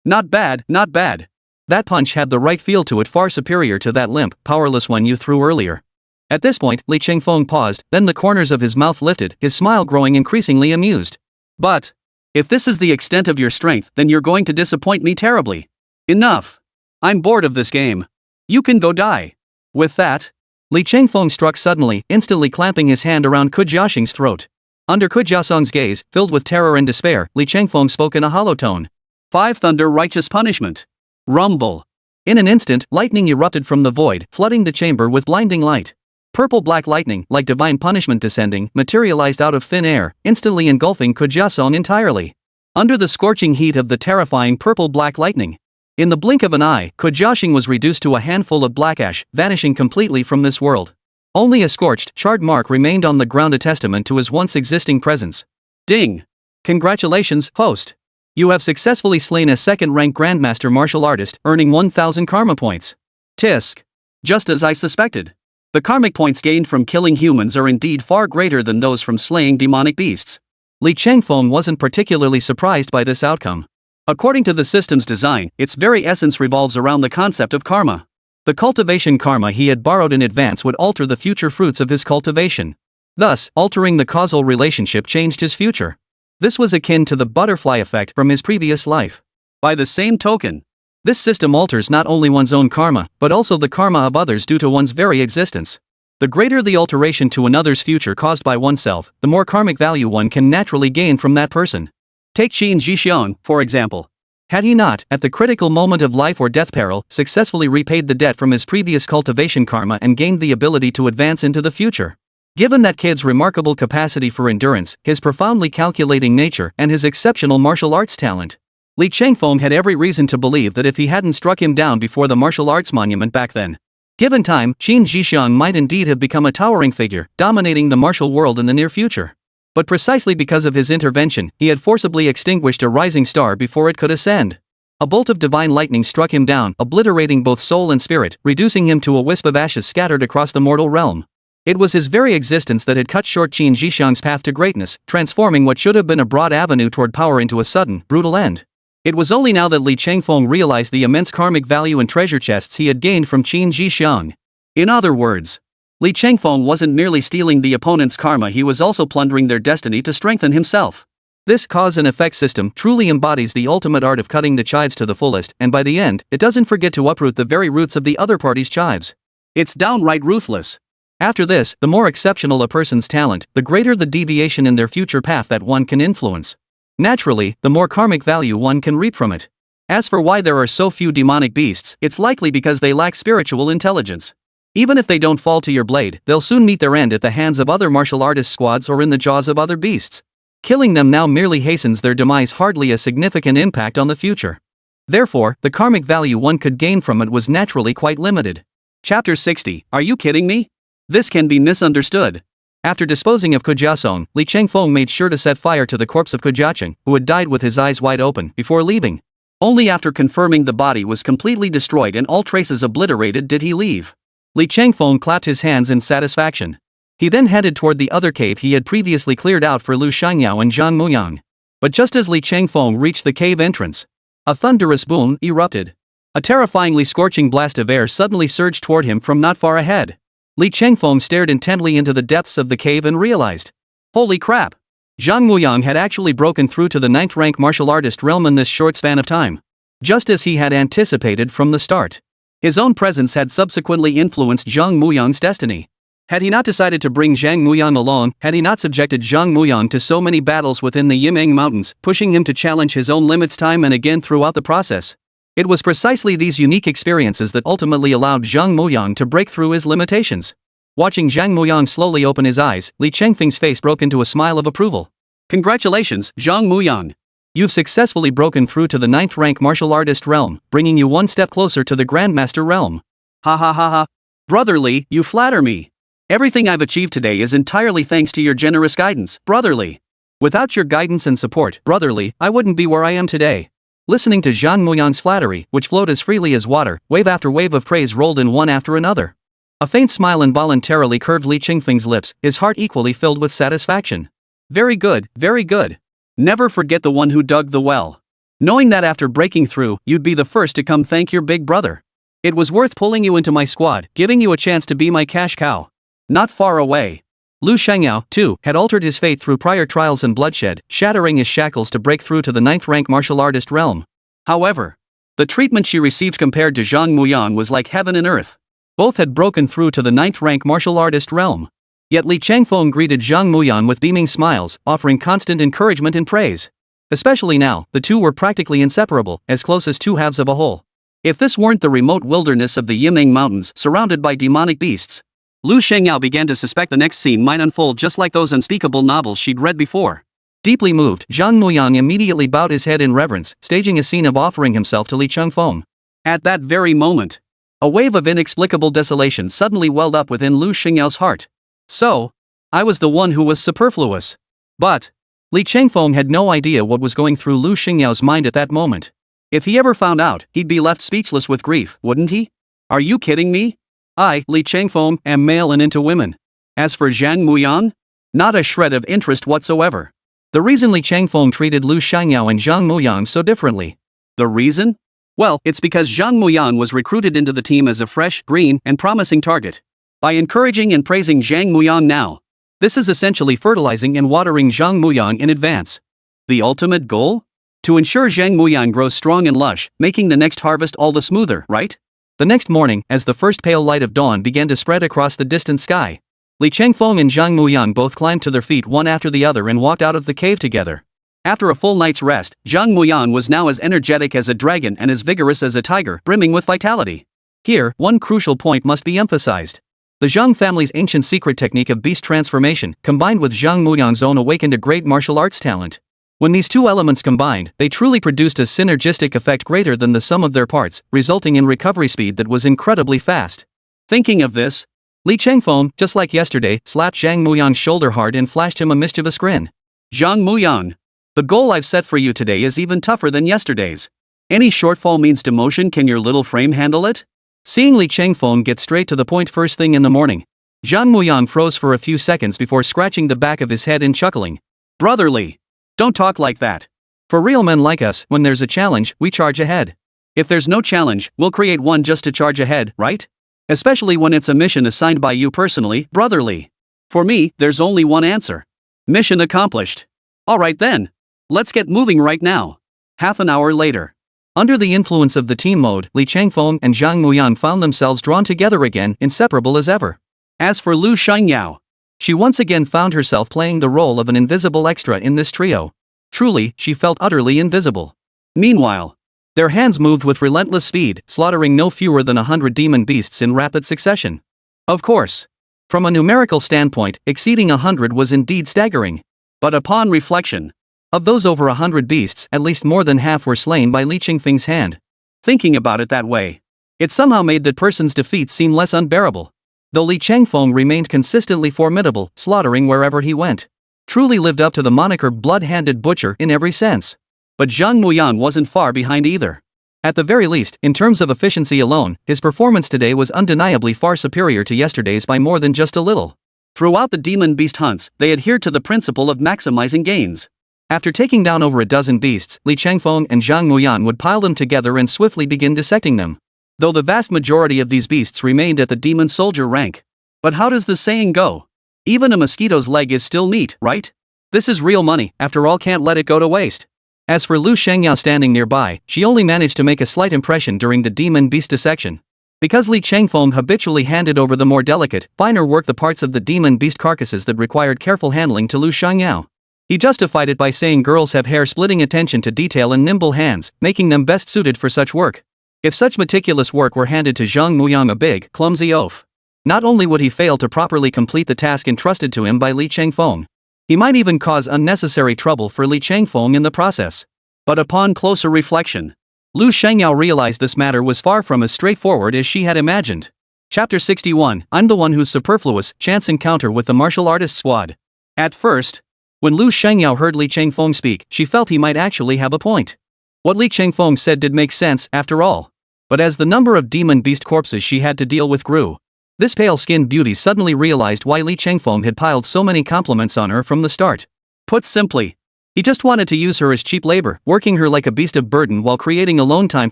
Not bad, not bad. That punch had the right feel to it, far superior to that limp, powerless one you threw earlier. At this point, Li Changfeng paused, then the corners of his mouth lifted, his smile growing increasingly amused. But if this is the extent of your strength, then you're going to disappoint me terribly. Enough. I'm bored of this game. You can go die. With that, Li Changfeng struck suddenly, instantly clamping his hand around Ko Jiaxing's throat. Under Ko Jiaosong's gaze, filled with terror and despair, Li Changfeng spoke in a hollow tone. 5 Thunder Righteous Punishment. Rumble. In an instant, lightning erupted from the void, flooding the chamber with blinding light. Purple-black lightning, like divine punishment descending, materialized out of thin air, instantly engulfing Ko Jiaosong entirely. Under the scorching heat of the terrifying purple-black lightning, in the blink of an eye, Ko Jiaxing was reduced to a handful of black ash, vanishing completely from this world. Only a scorched, charred mark remained on the ground, a testament to his once existing presence. Ding! Congratulations, host! You have successfully slain a second-rank Grandmaster martial artist, earning 1,000 karma points. Tisk. Just as I suspected. The karmic points gained from killing humans are indeed far greater than those from slaying demonic beasts. Li Changfeng wasn't particularly surprised by this outcome. According to the system's design, its very essence revolves around the concept of karma. The cultivation karma he had borrowed in advance would alter the future fruits of his cultivation. Thus, altering the causal relationship changed his future. This was akin to the butterfly effect from his previous life. By the same token, this system alters not only one's own karma, but also the karma of others due to one's very existence. The greater the alteration to another's future caused by oneself, the more karmic value one can naturally gain from that person. Take Qin Zhixiang, for example. Had he not, at the critical moment of life or death peril, successfully repaid the debt from his previous cultivation karma and gained the ability to advance into the future? Given that kid's remarkable capacity for endurance, his profoundly calculating nature, and his exceptional martial arts talent, Li Changfeng had every reason to believe that if he hadn't struck him down before the martial arts monument back then, given time, Qin Zhixiang might indeed have become a towering figure, dominating the martial world in the near future. But precisely because of his intervention, he had forcibly extinguished a rising star before it could ascend. A bolt of divine lightning struck him down, obliterating both soul and spirit, reducing him to a wisp of ashes scattered across the mortal realm. It was his very existence that had cut short Qin Zhixiang's path to greatness, transforming what should have been a broad avenue toward power into a sudden, brutal end. It was only now that Li Changfeng realized the immense karmic value and treasure chests he had gained from Qin Zhixiang. In other words, Li Changfeng wasn't merely stealing the opponent's karma, he was also plundering their destiny to strengthen himself. This cause and effect system truly embodies the ultimate art of cutting the chives to the fullest, and by the end, it doesn't forget to uproot the very roots of the other party's chives. It's downright ruthless. After this, the more exceptional a person's talent, the greater the deviation in their future path that one can influence. Naturally, the more karmic value one can reap from it. As for why there are so few demonic beasts, it's likely because they lack spiritual intelligence. Even if they don't fall to your blade, they'll soon meet their end at the hands of other martial artist squads or in the jaws of other beasts. Killing them now merely hastens their demise, hardly a significant impact on the future. Therefore, the karmic value one could gain from it was naturally quite limited. Chapter 60. Are you kidding me? This can be misunderstood. After disposing of Ko Jiaosong, Li Changfeng made sure to set fire to the corpse of Ko Jiaxing, who had died with his eyes wide open, before leaving. Only after confirming the body was completely destroyed and all traces obliterated did he leave. Li Changfeng clapped his hands in satisfaction. He then headed toward the other cave he had previously cleared out for Lu Shangyao and Zhang Muyang. But just as Li Changfeng reached the cave entrance, a thunderous boom erupted. A terrifyingly scorching blast of air suddenly surged toward him from not far ahead. Li Changfeng stared intently into the depths of the cave and realized, holy crap! Zhang Muyang had actually broken through to the 9th rank martial artist realm in this short span of time. Just as he had anticipated from the start. His own presence had subsequently influenced Zhang Muyang's destiny. Had he not decided to bring Zhang Muyang along, had he not subjected Zhang Muyang to so many battles within the Yimeng Mountains, pushing him to challenge his own limits time and again throughout the process. It was precisely these unique experiences that ultimately allowed Zhang Muyang to break through his limitations. Watching Zhang Muyang slowly open his eyes, Li Changfeng's face broke into a smile of approval. Congratulations, Zhang Muyang! You've successfully broken through to the 9th rank martial artist realm, bringing you one step closer to the Grandmaster realm. Ha ha ha ha! Brother Li, you flatter me. Everything I've achieved today is entirely thanks to your generous guidance, Brother Li. Without your guidance and support, Brother Li, I wouldn't be where I am today. Listening to Zhang Muyang's flattery, which flowed as freely as water, wave after wave of praise rolled in one after another. A faint smile involuntarily curved Li Changfeng's lips, his heart equally filled with satisfaction. Very good, very good. Never forget the one who dug the well. Knowing that after breaking through, you'd be the first to come thank your big brother. It was worth pulling you into my squad, giving you a chance to be my cash cow. Not far away. Lu Shangyao, too, had altered his fate through prior trials and bloodshed, shattering his shackles to break through to the 9th rank martial artist realm. However, the treatment she received compared to Zhang Muyang was like heaven and earth. Both had broken through to the 9th rank martial artist realm. Yet Li Changfeng greeted Zhang Muyang with beaming smiles, offering constant encouragement and praise. Especially now, the two were practically inseparable, as close as two halves of a whole. If this weren't the remote wilderness of the Yimeng Mountains surrounded by demonic beasts, Lu Shangyao began to suspect the next scene might unfold just like those unspeakable novels she'd read before. Deeply moved, Zhang Muyang immediately bowed his head in reverence, staging a scene of offering himself to Li Changfeng. At that very moment, a wave of inexplicable desolation suddenly welled up within Lu Shangyao's heart. So, I was the one who was superfluous. But, Li Changfeng had no idea what was going through Lu Shangyao's mind at that moment. If he ever found out, he'd be left speechless with grief, wouldn't he? Are you kidding me? I, Li Changfeng, am male and into women. As for Zhang Muyang? Not a shred of interest whatsoever. The reason Li Changfeng treated Lu Shangyao and Zhang Muyang so differently. The reason? Well, it's because Zhang Muyang was recruited into the team as a fresh, green, and promising target. By encouraging and praising Zhang Muyang now, this is essentially fertilizing and watering Zhang Muyang in advance. The ultimate goal? To ensure Zhang Muyang grows strong and lush, making the next harvest all the smoother, right? The next morning, as the first pale light of dawn began to spread across the distant sky, Li Changfeng and Zhang Muyang both climbed to their feet one after the other and walked out of the cave together. After a full night's rest, Zhang Muyang was now as energetic as a dragon and as vigorous as a tiger, brimming with vitality. Here, one crucial point must be emphasized. The Zhang family's ancient secret technique of beast transformation, combined with Zhang Muyang's own awakened a great martial arts talent. When these two elements combined, they truly produced a synergistic effect greater than the sum of their parts, resulting in recovery speed that was incredibly fast. Thinking of this, Li Changfeng, just like yesterday, slapped Zhang Muyang's shoulder hard and flashed him a mischievous grin. Zhang Muyang, the goal I've set for you today is even tougher than yesterday's. Any shortfall means demotion. Can your little frame handle it? Seeing Li Changfeng get straight to the point first thing in the morning, Zhang Muyang froze for a few seconds before scratching the back of his head and chuckling. Brother Li, don't talk like that. For real men like us, when there's a challenge, we charge ahead. If there's no challenge, we'll create one just to charge ahead, right? Especially when it's a mission assigned by you personally, Brother Li. For me, there's only one answer. Mission accomplished. Alright then. Let's get moving right now. Half an hour later. Under the influence of the team mode, Li Changfeng and Zhang Muyang found themselves drawn together again, inseparable as ever. As for Lu Shangyao, she once again found herself playing the role of an invisible extra in this trio. Truly, she felt utterly invisible. Meanwhile, their hands moved with relentless speed, slaughtering no fewer than 100 demon beasts in rapid succession. Of course, from a numerical standpoint, exceeding 100 was indeed staggering. But upon reflection, of those over 100 beasts, at least more than half were slain by Li Changfeng's hand. Thinking about it that way, it somehow made that person's defeat seem less unbearable. Though Li Changfeng remained consistently formidable, slaughtering wherever he went. Truly lived up to the moniker blood-handed butcher in every sense. But Zhang Muyan wasn't far behind either. At the very least, in terms of efficiency alone, his performance today was undeniably far superior to yesterday's by more than just a little. Throughout the demon beast hunts, they adhered to the principle of maximizing gains. After taking down over a dozen beasts, Li Changfeng and Zhang Muyan would pile them together and swiftly begin dissecting them. Though the vast majority of these beasts remained at the demon soldier rank. But how does the saying go? Even a mosquito's leg is still meat, right? This is real money, after all, can't let it go to waste. As for Lu Shengyao standing nearby, she only managed to make a slight impression during the demon beast dissection. Because Li Changfeng habitually handed over the more delicate, finer work, the parts of the demon beast carcasses that required careful handling, to Lu Shengyao. He justified it by saying girls have hair-splitting attention to detail and nimble hands, making them best suited for such work. If such meticulous work were handed to Zhang Muyang, a big, clumsy oaf, not only would he fail to properly complete the task entrusted to him by Li Changfeng, he might even cause unnecessary trouble for Li Changfeng in the process. But upon closer reflection, Lu Shengyao realized this matter was far from as straightforward as she had imagined. Chapter 61, I'm the one who's superfluous, chance encounter with the martial artist squad. At first, when Lu Shengyao heard Li Changfeng speak, she felt he might actually have a point. What Li Changfeng said did make sense, after all. But as the number of demon beast corpses she had to deal with grew, this pale-skinned beauty suddenly realized why Li Changfeng had piled so many compliments on her from the start. Put simply, he just wanted to use her as cheap labor, working her like a beast of burden while creating alone time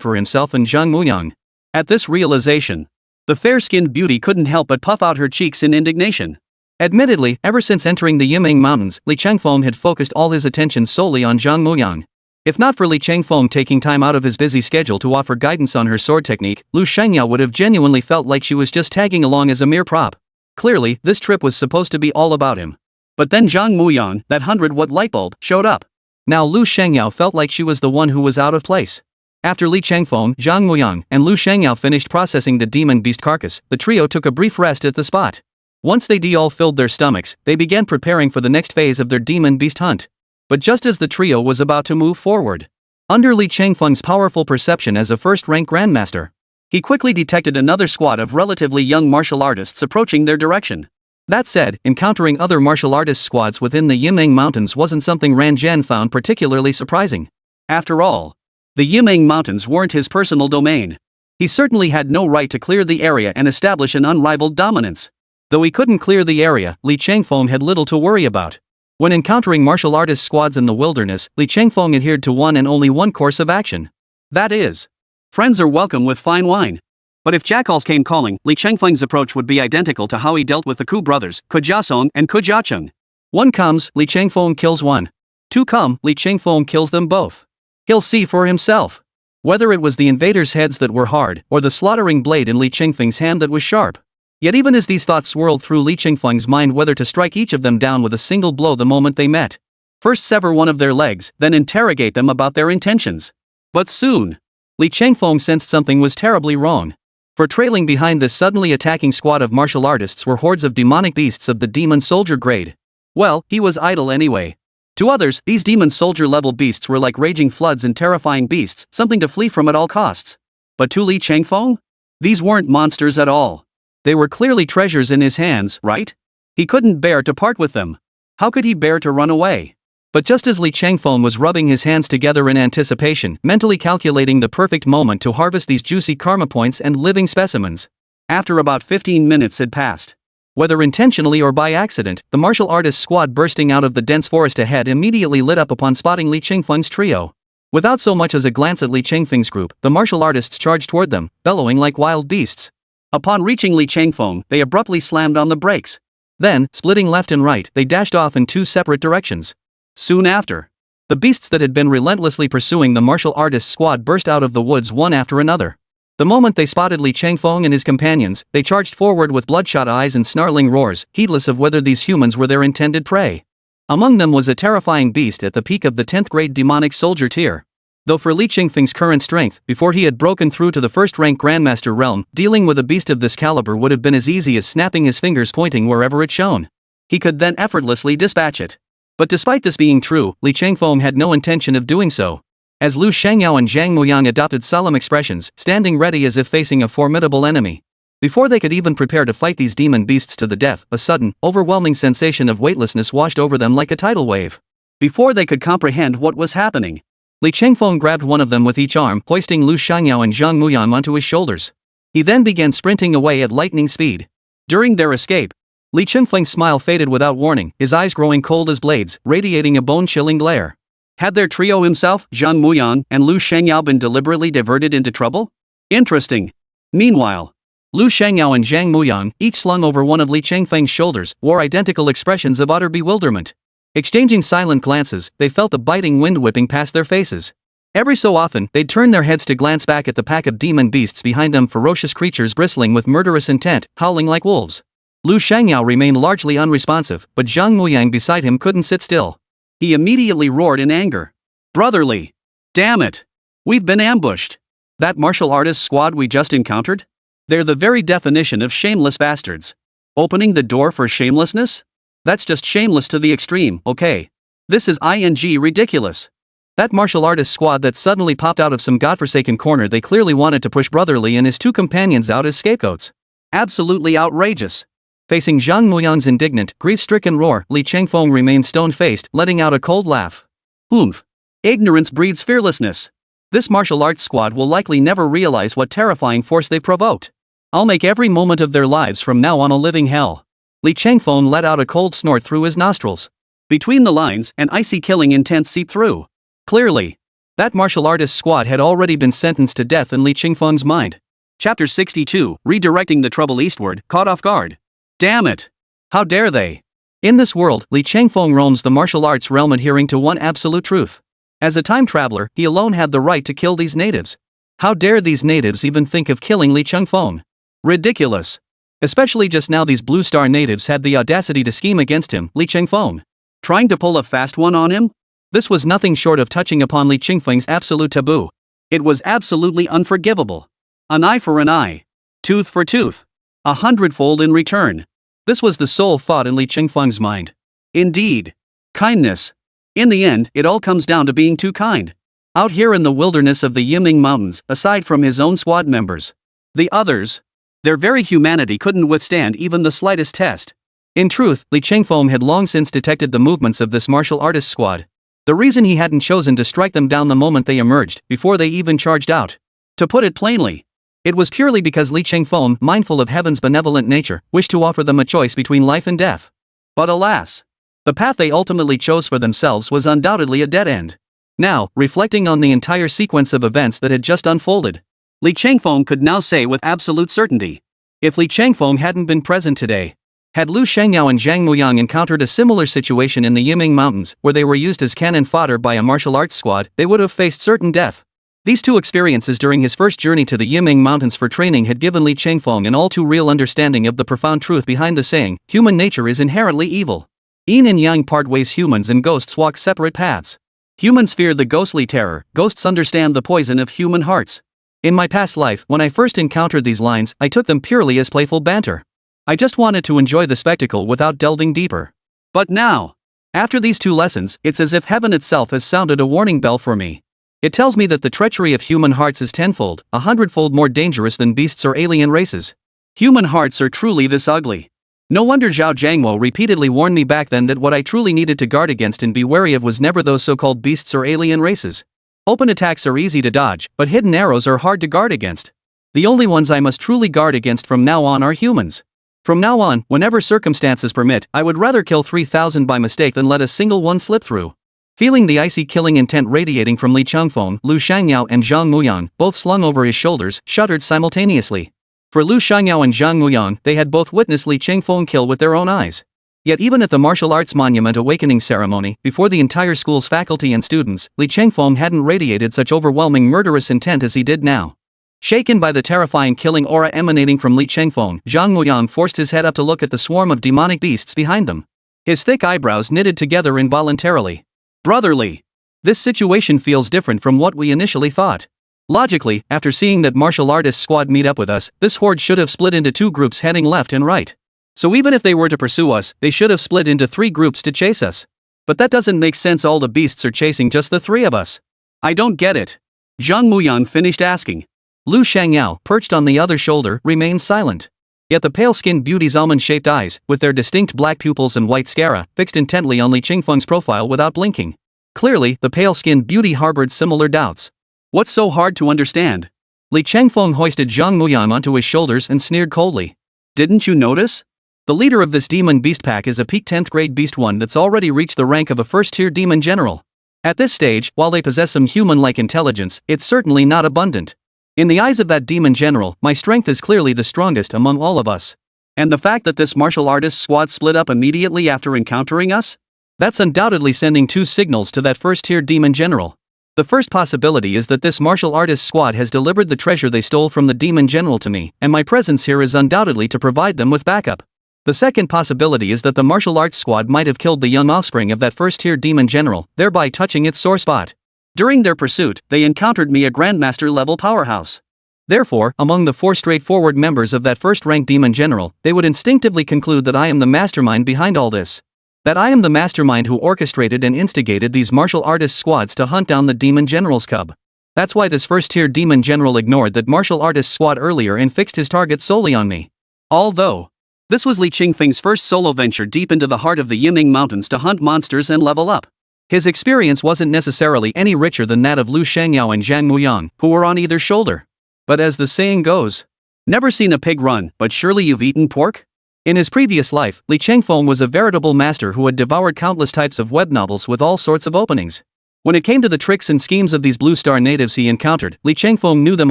for himself and Zhang Muyang. At this realization, the fair-skinned beauty couldn't help but puff out her cheeks in indignation. Admittedly, ever since entering the Yiming Mountains, Li Changfeng had focused all his attention solely on Zhang Muyang. If not for Li Changfeng taking time out of his busy schedule to offer guidance on her sword technique, Lu Shengyao would have genuinely felt like she was just tagging along as a mere prop. Clearly, this trip was supposed to be all about him. But then Zhang Muyang, that 100-watt lightbulb, showed up. Now Lu Shengyao felt like she was the one who was out of place. After Li Changfeng, Zhang Muyang, and Lu Shengyao finished processing the demon beast carcass, the trio took a brief rest at the spot. Once they all filled their stomachs, they began preparing for the next phase of their demon beast hunt. But just as the trio was about to move forward, under Li Changfeng's powerful perception as a first-rank grandmaster, he quickly detected another squad of relatively young martial artists approaching their direction. That said, encountering other martial artist squads within the Yiming Mountains wasn't something Ran Zhen found particularly surprising. After all, the Yiming Mountains weren't his personal domain. He certainly had no right to clear the area and establish an unrivaled dominance. Though he couldn't clear the area, Li Changfeng had little to worry about. When encountering martial artist squads in the wilderness, Li Changfeng adhered to one and only one course of action. That is, friends are welcome with fine wine. But if jackals came calling, Li Changfeng's approach would be identical to how he dealt with the Ku brothers, Ku Jiasong and Ku Jiacheng. One comes, Li Changfeng kills one. Two come, Li Changfeng kills them both. He'll see for himself. Whether it was the invaders' heads that were hard, or the slaughtering blade in Li Changfeng's hand that was sharp. Yet even as these thoughts swirled through Li Changfeng's mind, whether to strike each of them down with a single blow the moment they met. First sever one of their legs, then interrogate them about their intentions. But soon, Li Changfeng sensed something was terribly wrong. For trailing behind this suddenly attacking squad of martial artists were hordes of demonic beasts of the demon soldier grade. Well, he was idle anyway. To others, these demon soldier level beasts were like raging floods and terrifying beasts, something to flee from at all costs. But to Li Changfeng, these weren't monsters at all. They were clearly treasures in his hands, right? He couldn't bear to part with them. How could he bear to run away? But just as Li Changfeng was rubbing his hands together in anticipation, mentally calculating the perfect moment to harvest these juicy karma points and living specimens, after about 15 minutes had passed. Whether intentionally or by accident, the martial artist squad bursting out of the dense forest ahead immediately lit up upon spotting Li Changfeng's trio. Without so much as a glance at Li Changfeng's group, the martial artists charged toward them, bellowing like wild beasts. Upon reaching Li Changfeng, they abruptly slammed on the brakes. Then, splitting left and right, they dashed off in two separate directions. Soon after, the beasts that had been relentlessly pursuing the martial artist squad burst out of the woods one after another. The moment they spotted Li Changfeng and his companions, they charged forward with bloodshot eyes and snarling roars, heedless of whether these humans were their intended prey. Among them was a terrifying beast at the peak of the 10th grade demonic soldier tier. Though for Li Changfeng's current strength, before he had broken through to the first-rank Grandmaster realm, dealing with a beast of this caliber would have been as easy as snapping his fingers pointing wherever it shone. He could then effortlessly dispatch it. But despite this being true, Li Changfeng had no intention of doing so. As Lu Shengyao and Zhang Muyang adopted solemn expressions, standing ready as if facing a formidable enemy. Before they could even prepare to fight these demon beasts to the death, a sudden, overwhelming sensation of weightlessness washed over them like a tidal wave. Before they could comprehend what was happening, Li Chengfeng grabbed one of them with each arm, hoisting Lu Xiangyao and Zhang Muyan onto his shoulders. He then began sprinting away at lightning speed. During their escape, Li Chengfeng's smile faded without warning, his eyes growing cold as blades, radiating a bone-chilling glare. Had their trio himself, Zhang Muyan, and Lu Xiangyao been deliberately diverted into trouble? Interesting. Meanwhile, Lu Xiangyao and Zhang Muyan, each slung over one of Li Chengfeng's shoulders, wore identical expressions of utter bewilderment. Exchanging silent glances, they felt the biting wind whipping past their faces. Every so often, they'd turn their heads to glance back at the pack of demon beasts behind them, ferocious creatures bristling with murderous intent, howling like wolves. Lu Xiangyao remained largely unresponsive, but Zhang Muyang beside him couldn't sit still. He immediately roared in anger. Brotherly! Damn it! We've been ambushed! That martial artist squad we just encountered? They're the very definition of shameless bastards. Opening the door for shamelessness? That's just shameless to the extreme, okay? This is ridiculous. That martial artist squad that suddenly popped out of some godforsaken corner, they clearly wanted to push Brotherly and his two companions out as scapegoats. Absolutely outrageous. Facing Zhang Muyang's indignant, grief-stricken roar, Li Chengfeng remained stone-faced, letting out a cold laugh. Oomph. Ignorance breeds fearlessness. This martial arts squad will likely never realize what terrifying force they've provoked. I'll make every moment of their lives from now on a living hell. Li Chengfeng let out a cold snort through his nostrils. Between the lines, an icy killing intent seeped through. Clearly, that martial artist squad had already been sentenced to death in Li Chengfeng's mind. Chapter 62, Redirecting the Trouble Eastward, Caught Off Guard. Damn it! How dare they? In this world, Li Chengfeng roams the martial arts realm adhering to one absolute truth. As a time traveler, he alone had the right to kill these natives. How dare these natives even think of killing Li Chengfeng? Ridiculous. Especially just now these Blue Star natives had the audacity to scheme against him, Li Chengfeng. Trying to pull a fast one on him? This was nothing short of touching upon Li Chengfeng's absolute taboo. It was absolutely unforgivable. An eye for an eye. Tooth for tooth. 100-fold in return. This was the sole thought in Li Chengfeng's mind. Indeed. Kindness. In the end, it all comes down to being too kind. Out here in the wilderness of the Yiming Mountains, aside from his own squad members, the others, their very humanity couldn't withstand even the slightest test. In truth, Li Chengfeng had long since detected the movements of this martial artist squad. The reason he hadn't chosen to strike them down the moment they emerged, before they even charged out. To put it plainly, it was purely because Li Chengfeng, mindful of heaven's benevolent nature, wished to offer them a choice between life and death. But alas, the path they ultimately chose for themselves was undoubtedly a dead end. Now, reflecting on the entire sequence of events that had just unfolded, Li Chengfeng could now say with absolute certainty, if Li Chengfeng hadn't been present today, had Lu Xiangyao and Zhang Muyang encountered a similar situation in the Yiming Mountains, where they were used as cannon fodder by a martial arts squad, they would have faced certain death. These two experiences during his first journey to the Yiming Mountains for training had given Li Chengfeng an all-too real understanding of the profound truth behind the saying, human nature is inherently evil. Yin and yang part ways, humans and ghosts walk separate paths. Humans fear the ghostly terror, ghosts understand the poison of human hearts. In my past life, when I first encountered these lines, I took them purely as playful banter. I just wanted to enjoy the spectacle without delving deeper. But now, after these two lessons, it's as if heaven itself has sounded a warning bell for me. It tells me that the treachery of human hearts is tenfold, 100-fold more dangerous than beasts or alien races. Human hearts are truly this ugly. No wonder Zhao Jiangmo repeatedly warned me back then that what I truly needed to guard against and be wary of was never those so-called beasts or alien races. Open attacks are easy to dodge, but hidden arrows are hard to guard against. The only ones I must truly guard against from now on are humans. From now on, whenever circumstances permit, I would rather kill 3,000 by mistake than let a single one slip through. Feeling the icy killing intent radiating from Li Chengfeng, Lu Xiangyao and Zhang Muyang, both slung over his shoulders, shuddered simultaneously. For Lu Xiangyao and Zhang Muyang, they had both witnessed Li Chengfeng kill with their own eyes. Yet even at the martial arts monument awakening ceremony, before the entire school's faculty and students, Li Chengfeng hadn't radiated such overwhelming murderous intent as he did now. Shaken by the terrifying killing aura emanating from Li Chengfeng, Zhang Muyang forced his head up to look at the swarm of demonic beasts behind them. His thick eyebrows knitted together involuntarily. Brotherly! This situation feels different from what we initially thought. Logically, after seeing that martial artist squad meet up with us, this horde should have split into two groups heading left and right. So even if they were to pursue us, they should have split into three groups to chase us. But that doesn't make sense, all the beasts are chasing just the three of us. I don't get it. Zhang Muyang finished asking. Lu Xiangyao, perched on the other shoulder, remained silent. Yet the pale-skinned beauty's almond-shaped eyes, with their distinct black pupils and white sclera, fixed intently on Li Chengfeng's profile without blinking. Clearly, the pale-skinned beauty harbored similar doubts. What's so hard to understand? Li Changfeng hoisted Zhang Muyang onto his shoulders and sneered coldly. Didn't you notice? The leader of this demon beast pack is a peak 10th grade beast one that's already reached the rank of a first-tier demon general. At this stage, while they possess some human-like intelligence, it's certainly not abundant. In the eyes of that demon general, my strength is clearly the strongest among all of us. And the fact that this martial artist squad split up immediately after encountering us? That's undoubtedly sending two signals to that first-tier demon general. The first possibility is that this martial artist squad has delivered the treasure they stole from the demon general to me, and my presence here is undoubtedly to provide them with backup. The second possibility is that the martial arts squad might have killed the young offspring of that first-tier demon general, thereby touching its sore spot. During their pursuit, they encountered me, a grandmaster-level powerhouse. Therefore, among the four straightforward members of that first-rank demon general, they would instinctively conclude that I am the mastermind behind all this. That I am the mastermind who orchestrated and instigated these martial artist squads to hunt down the demon general's cub. That's why this first-tier demon general ignored that martial artist squad earlier and fixed his target solely on me. Although this was Li Qingfeng's first solo venture deep into the heart of the Yiming Mountains to hunt monsters and level up. His experience wasn't necessarily any richer than that of Lu Shangyao and Zhang Muyang, who were on either shoulder. But as the saying goes, never seen a pig run, but surely you've eaten pork? In his previous life, Li Changfeng was a veritable master who had devoured countless types of web novels with all sorts of openings. When it came to the tricks and schemes of these Blue Star natives he encountered, Li Changfeng knew them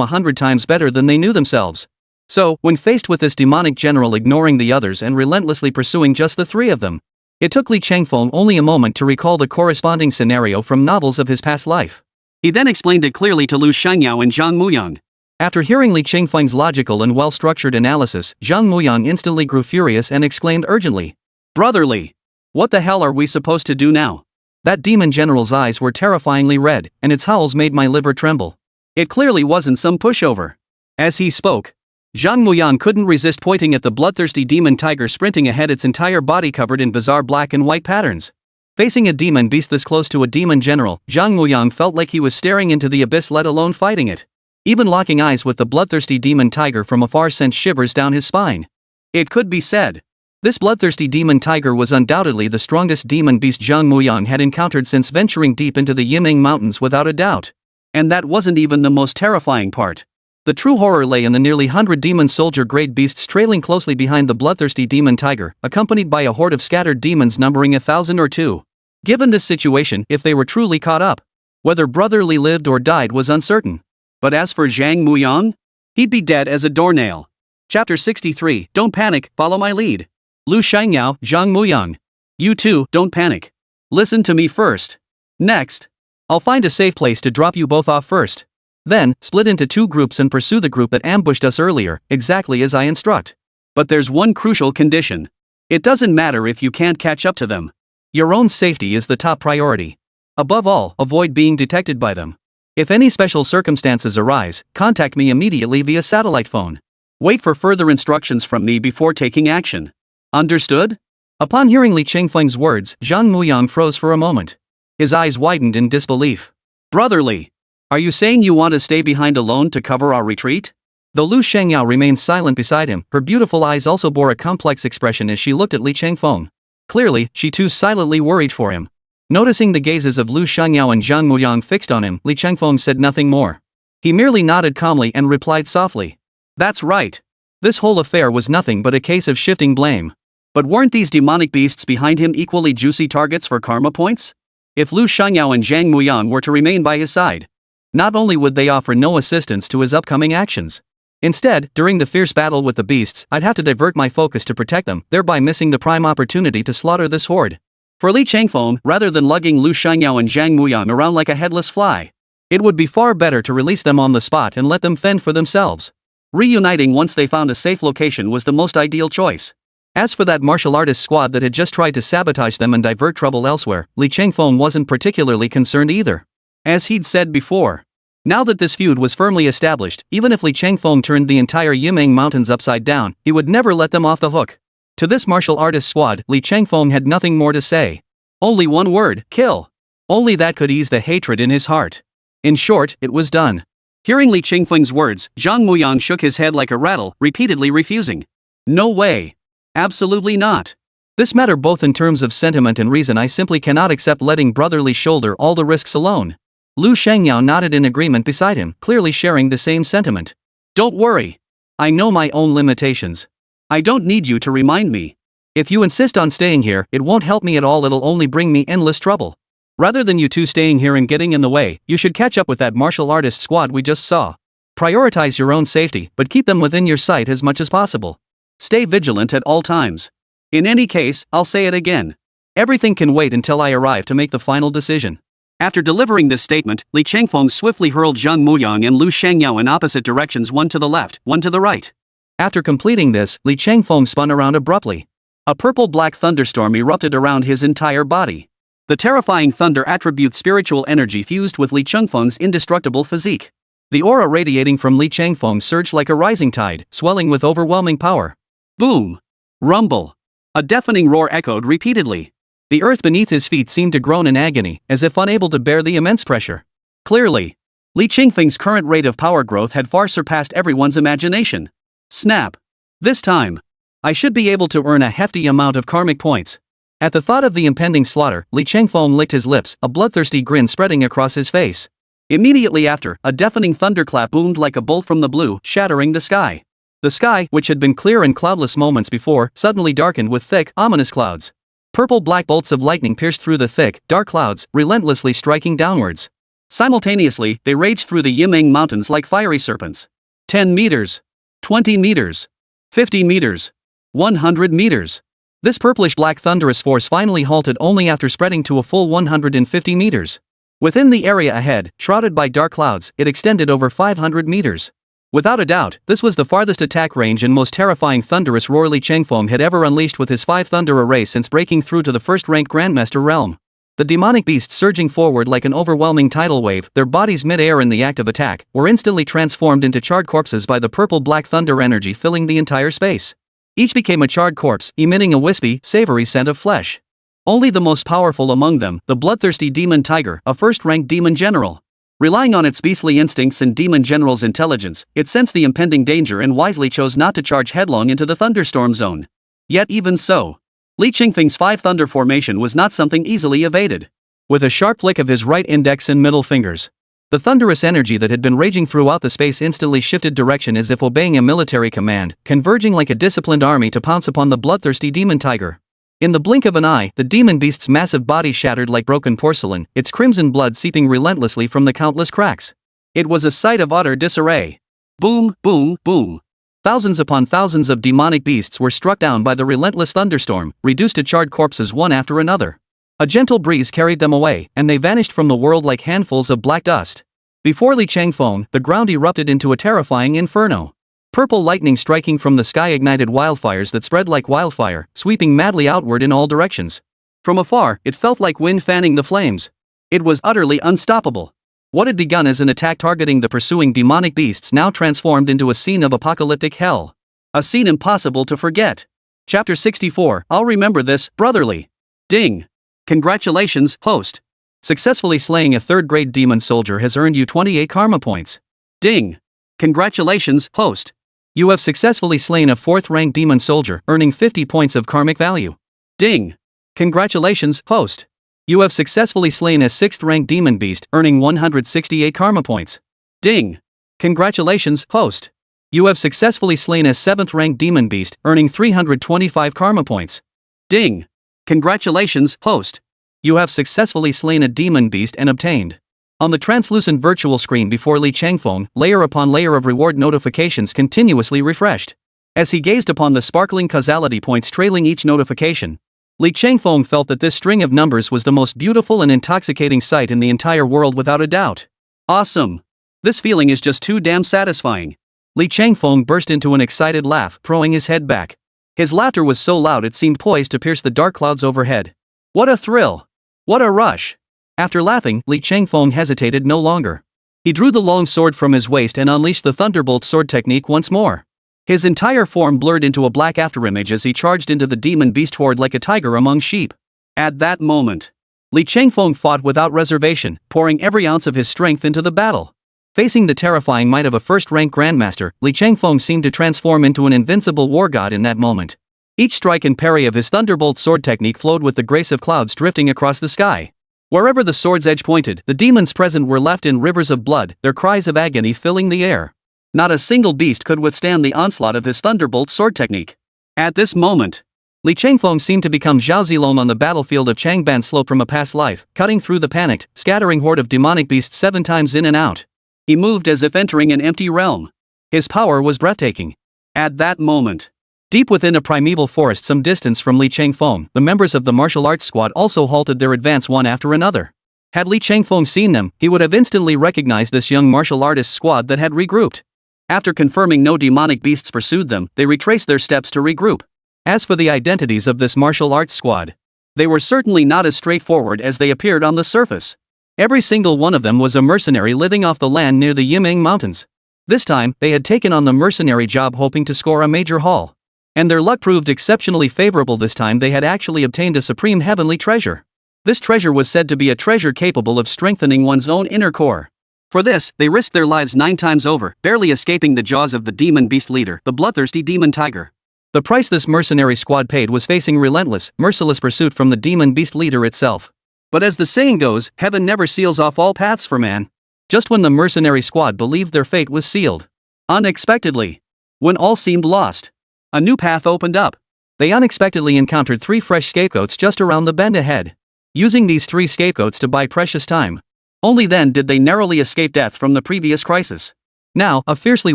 100 times better than they knew themselves. So, when faced with this demonic general ignoring the others and relentlessly pursuing just the three of them, it took Li Changfeng only a moment to recall the corresponding scenario from novels of his past life. He then explained it clearly to Lu Shangyao and Zhang Muyang. After hearing Li Changfeng's logical and well-structured analysis, Zhang Muyang instantly grew furious and exclaimed urgently, "Brotherly! What the hell are we supposed to do now?" That demon general's eyes were terrifyingly red, and its howls made my liver tremble. It clearly wasn't some pushover. As he spoke, Zhang Muyang couldn't resist pointing at the bloodthirsty demon tiger sprinting ahead, its entire body covered in bizarre black and white patterns. Facing a demon beast this close to a demon general, Zhang Muyang felt like he was staring into the abyss, let alone fighting it. Even locking eyes with the bloodthirsty demon tiger from afar sent shivers down his spine. It could be said, this bloodthirsty demon tiger was undoubtedly the strongest demon beast Zhang Muyang had encountered since venturing deep into the Yiming Mountains, without a doubt. And that wasn't even the most terrifying part. The true horror lay in the nearly 100 demon soldier-grade beasts trailing closely behind the bloodthirsty demon tiger, accompanied by a horde of scattered demons numbering 1,000 or two. Given this situation, if they were truly caught up, whether Brotherly lived or died was uncertain. But as for Zhang Muyang, he'd be dead as a doornail. Chapter 63, Don't panic, follow my lead. Lu Shangyao, Zhang Muyang. You too, don't panic. Listen to me first. Next, I'll find a safe place to drop you both off first. Then, split into two groups and pursue the group that ambushed us earlier, exactly as I instruct. But there's one crucial condition. It doesn't matter if you can't catch up to them. Your own safety is the top priority. Above all, avoid being detected by them. If any special circumstances arise, contact me immediately via satellite phone. Wait for further instructions from me before taking action. Understood? Upon hearing Li Changfeng's words, Zhang Muyang froze for a moment. His eyes widened in disbelief. Brotherly! Are you saying you want to stay behind alone to cover our retreat? Though Lu Shangyao remained silent beside him, her beautiful eyes also bore a complex expression as she looked at Li Changfeng. Clearly, she too silently worried for him. Noticing the gazes of Lu Shangyao and Zhang Muyang fixed on him, Li Changfeng said nothing more. He merely nodded calmly and replied softly. That's right. This whole affair was nothing but a case of shifting blame. But weren't these demonic beasts behind him equally juicy targets for karma points? If Lu Shangyao and Zhang Muyang were to remain by his side, not only would they offer no assistance to his upcoming actions. Instead, during the fierce battle with the beasts, I'd have to divert my focus to protect them, thereby missing the prime opportunity to slaughter this horde. For Li Changfeng, rather than lugging Lu Shangyao and Zhang Muyang around like a headless fly, it would be far better to release them on the spot and let them fend for themselves. Reuniting once they found a safe location was the most ideal choice. As for that martial artist squad that had just tried to sabotage them and divert trouble elsewhere, Li Changfeng wasn't particularly concerned either. As he'd said before, now that this feud was firmly established, even if Li Changfeng turned the entire Yiming Mountains upside down, he would never let them off the hook. To this martial artist squad, Li Changfeng had nothing more to say. Only one word, kill. Only that could ease the hatred in his heart. In short, it was done. Hearing Li Changfeng's words, Zhang Muyang shook his head like a rattle, repeatedly refusing. No way. Absolutely not. This matter both in terms of sentiment and reason. I simply cannot accept letting brotherly shoulder all the risks alone. Lu Shangyao nodded in agreement beside him, clearly sharing the same sentiment. Don't worry. I know my own limitations. I don't need you to remind me. If you insist on staying here, it won't help me at all, it'll only bring me endless trouble. Rather than you two staying here and getting in the way, you should catch up with that martial artist squad we just saw. Prioritize your own safety, but keep them within your sight as much as possible. Stay vigilant at all times. In any case, I'll say it again. Everything can wait until I arrive to make the final decision. After delivering this statement, Li Changfeng swiftly hurled Zhang Muyang and Lu Shangyao in opposite directions, one to the left, one to the right. After completing this, Li Changfeng spun around abruptly. A purple-black thunderstorm erupted around his entire body. The terrifying thunder attributes spiritual energy fused with Li Changfeng's indestructible physique. The aura radiating from Li Changfeng surged like a rising tide, swelling with overwhelming power. Boom! Rumble! A deafening roar echoed repeatedly. The earth beneath his feet seemed to groan in agony, as if unable to bear the immense pressure. Clearly, Li Changfeng's current rate of power growth had far surpassed everyone's imagination. Snap! This time, I should be able to earn a hefty amount of karmic points. At the thought of the impending slaughter, Li Changfeng licked his lips, a bloodthirsty grin spreading across his face. Immediately after, a deafening thunderclap boomed like a bolt from the blue, shattering the sky. The sky, which had been clear and cloudless moments before, suddenly darkened with thick, ominous clouds. Purple-black bolts of lightning pierced through the thick, dark clouds, relentlessly striking downwards. Simultaneously, they raged through the Yimeng Mountains like fiery serpents. 10 meters. 20 meters. 50 meters. 100 meters. This purplish-black thunderous force finally halted only after spreading to a full 150 meters. Within the area ahead, shrouded by dark clouds, it extended over 500 meters. Without a doubt, this was the farthest attack range and most terrifying thunderous roar Li Changfeng had ever unleashed with his 5 thunder array since breaking through to the first-ranked Grandmaster realm. The demonic beasts surging forward like an overwhelming tidal wave, their bodies mid-air in the act of attack, were instantly transformed into charred corpses by the purple-black thunder energy filling the entire space. Each became a charred corpse, emitting a wispy, savory scent of flesh. Only the most powerful among them, the bloodthirsty demon tiger, a first-ranked demon general. Relying on its beastly instincts and demon general's intelligence, it sensed the impending danger and wisely chose not to charge headlong into the thunderstorm zone. Yet even so, Li Changfeng's 5 thunder formation was not something easily evaded. With a sharp flick of his right index and middle fingers, the thunderous energy that had been raging throughout the space instantly shifted direction as if obeying a military command, converging like a disciplined army to pounce upon the bloodthirsty demon tiger. In the blink of an eye, the demon beast's massive body shattered like broken porcelain, its crimson blood seeping relentlessly from the countless cracks. It was a sight of utter disarray. Boom, boom, boom. Thousands upon thousands of demonic beasts were struck down by the relentless thunderstorm, reduced to charred corpses one after another. A gentle breeze carried them away, and they vanished from the world like handfuls of black dust. Before Li Changfeng, the ground erupted into a terrifying inferno. Purple lightning striking from the sky ignited wildfires that spread like wildfire, sweeping madly outward in all directions. From afar, it felt like wind fanning the flames. It was utterly unstoppable. What had begun as an attack targeting the pursuing demonic beasts now transformed into a scene of apocalyptic hell. A scene impossible to forget. Chapter 64, I'll remember this, brotherly. Ding. Congratulations, host. Successfully slaying a 3rd-grade demon soldier has earned you 28 karma points. Ding. Congratulations, host. You have successfully slain a 4th-ranked demon soldier, earning 50 points of karmic value. Ding. Congratulations, host. You have successfully slain a 6th-ranked demon beast, earning 168 karma points. Ding. Congratulations, host. You have successfully slain a 7th-ranked demon beast, earning 325 karma points. Ding. Congratulations, host. You have successfully slain a demon beast and obtained. On the translucent virtual screen before Li Changfeng, layer upon layer of reward notifications continuously refreshed. As he gazed upon the sparkling causality points trailing each notification, Li Changfeng felt that this string of numbers was the most beautiful and intoxicating sight in the entire world without a doubt. Awesome! This feeling is just too damn satisfying. Li Changfeng burst into an excited laugh, throwing his head back. His laughter was so loud it seemed poised to pierce the dark clouds overhead. What a thrill! What a rush! After laughing, Li Changfeng hesitated no longer. He drew the long sword from his waist and unleashed the thunderbolt sword technique once more. His entire form blurred into a black afterimage as he charged into the demon beast horde like a tiger among sheep. At that moment, Li Changfeng fought without reservation, pouring every ounce of his strength into the battle. Facing the terrifying might of a 1st-ranked grandmaster, Li Changfeng seemed to transform into an invincible war god in that moment. Each strike and parry of his thunderbolt sword technique flowed with the grace of clouds drifting across the sky. Wherever the sword's edge pointed, the demons present were left in rivers of blood, their cries of agony filling the air. Not a single beast could withstand the onslaught of his thunderbolt sword technique. At this moment, Li Changfeng seemed to become Zhao Zilong on the battlefield of Changban Slope from a past life, cutting through the panicked, scattering horde of demonic beasts 7 times in and out. He moved as if entering an empty realm. His power was breathtaking. At that moment, deep within a primeval forest some distance from Li Changfeng, the members of the martial arts squad also halted their advance one after another. Had Li Changfeng seen them, he would have instantly recognized this young martial artist squad that had regrouped. After confirming no demonic beasts pursued them, they retraced their steps to regroup. As for the identities of this martial arts squad, they were certainly not as straightforward as they appeared on the surface. Every single one of them was a mercenary living off the land near the Yiming Mountains. This time, they had taken on the mercenary job hoping to score a major haul. And their luck proved exceptionally favorable this time. They had actually obtained a supreme heavenly treasure. This treasure was said to be a treasure capable of strengthening one's own inner core. For this, they risked their lives 9 times over, barely escaping the jaws of the demon beast leader, the bloodthirsty demon tiger. The price this mercenary squad paid was facing relentless, merciless pursuit from the demon beast leader itself. But as the saying goes, heaven never seals off all paths for man. Just when the mercenary squad believed their fate was sealed, unexpectedly, when all seemed lost, a new path opened up. They unexpectedly encountered 3 fresh scapegoats just around the bend ahead. Using these 3 scapegoats to buy precious time, only then did they narrowly escape death from the previous crisis. Now, a fiercely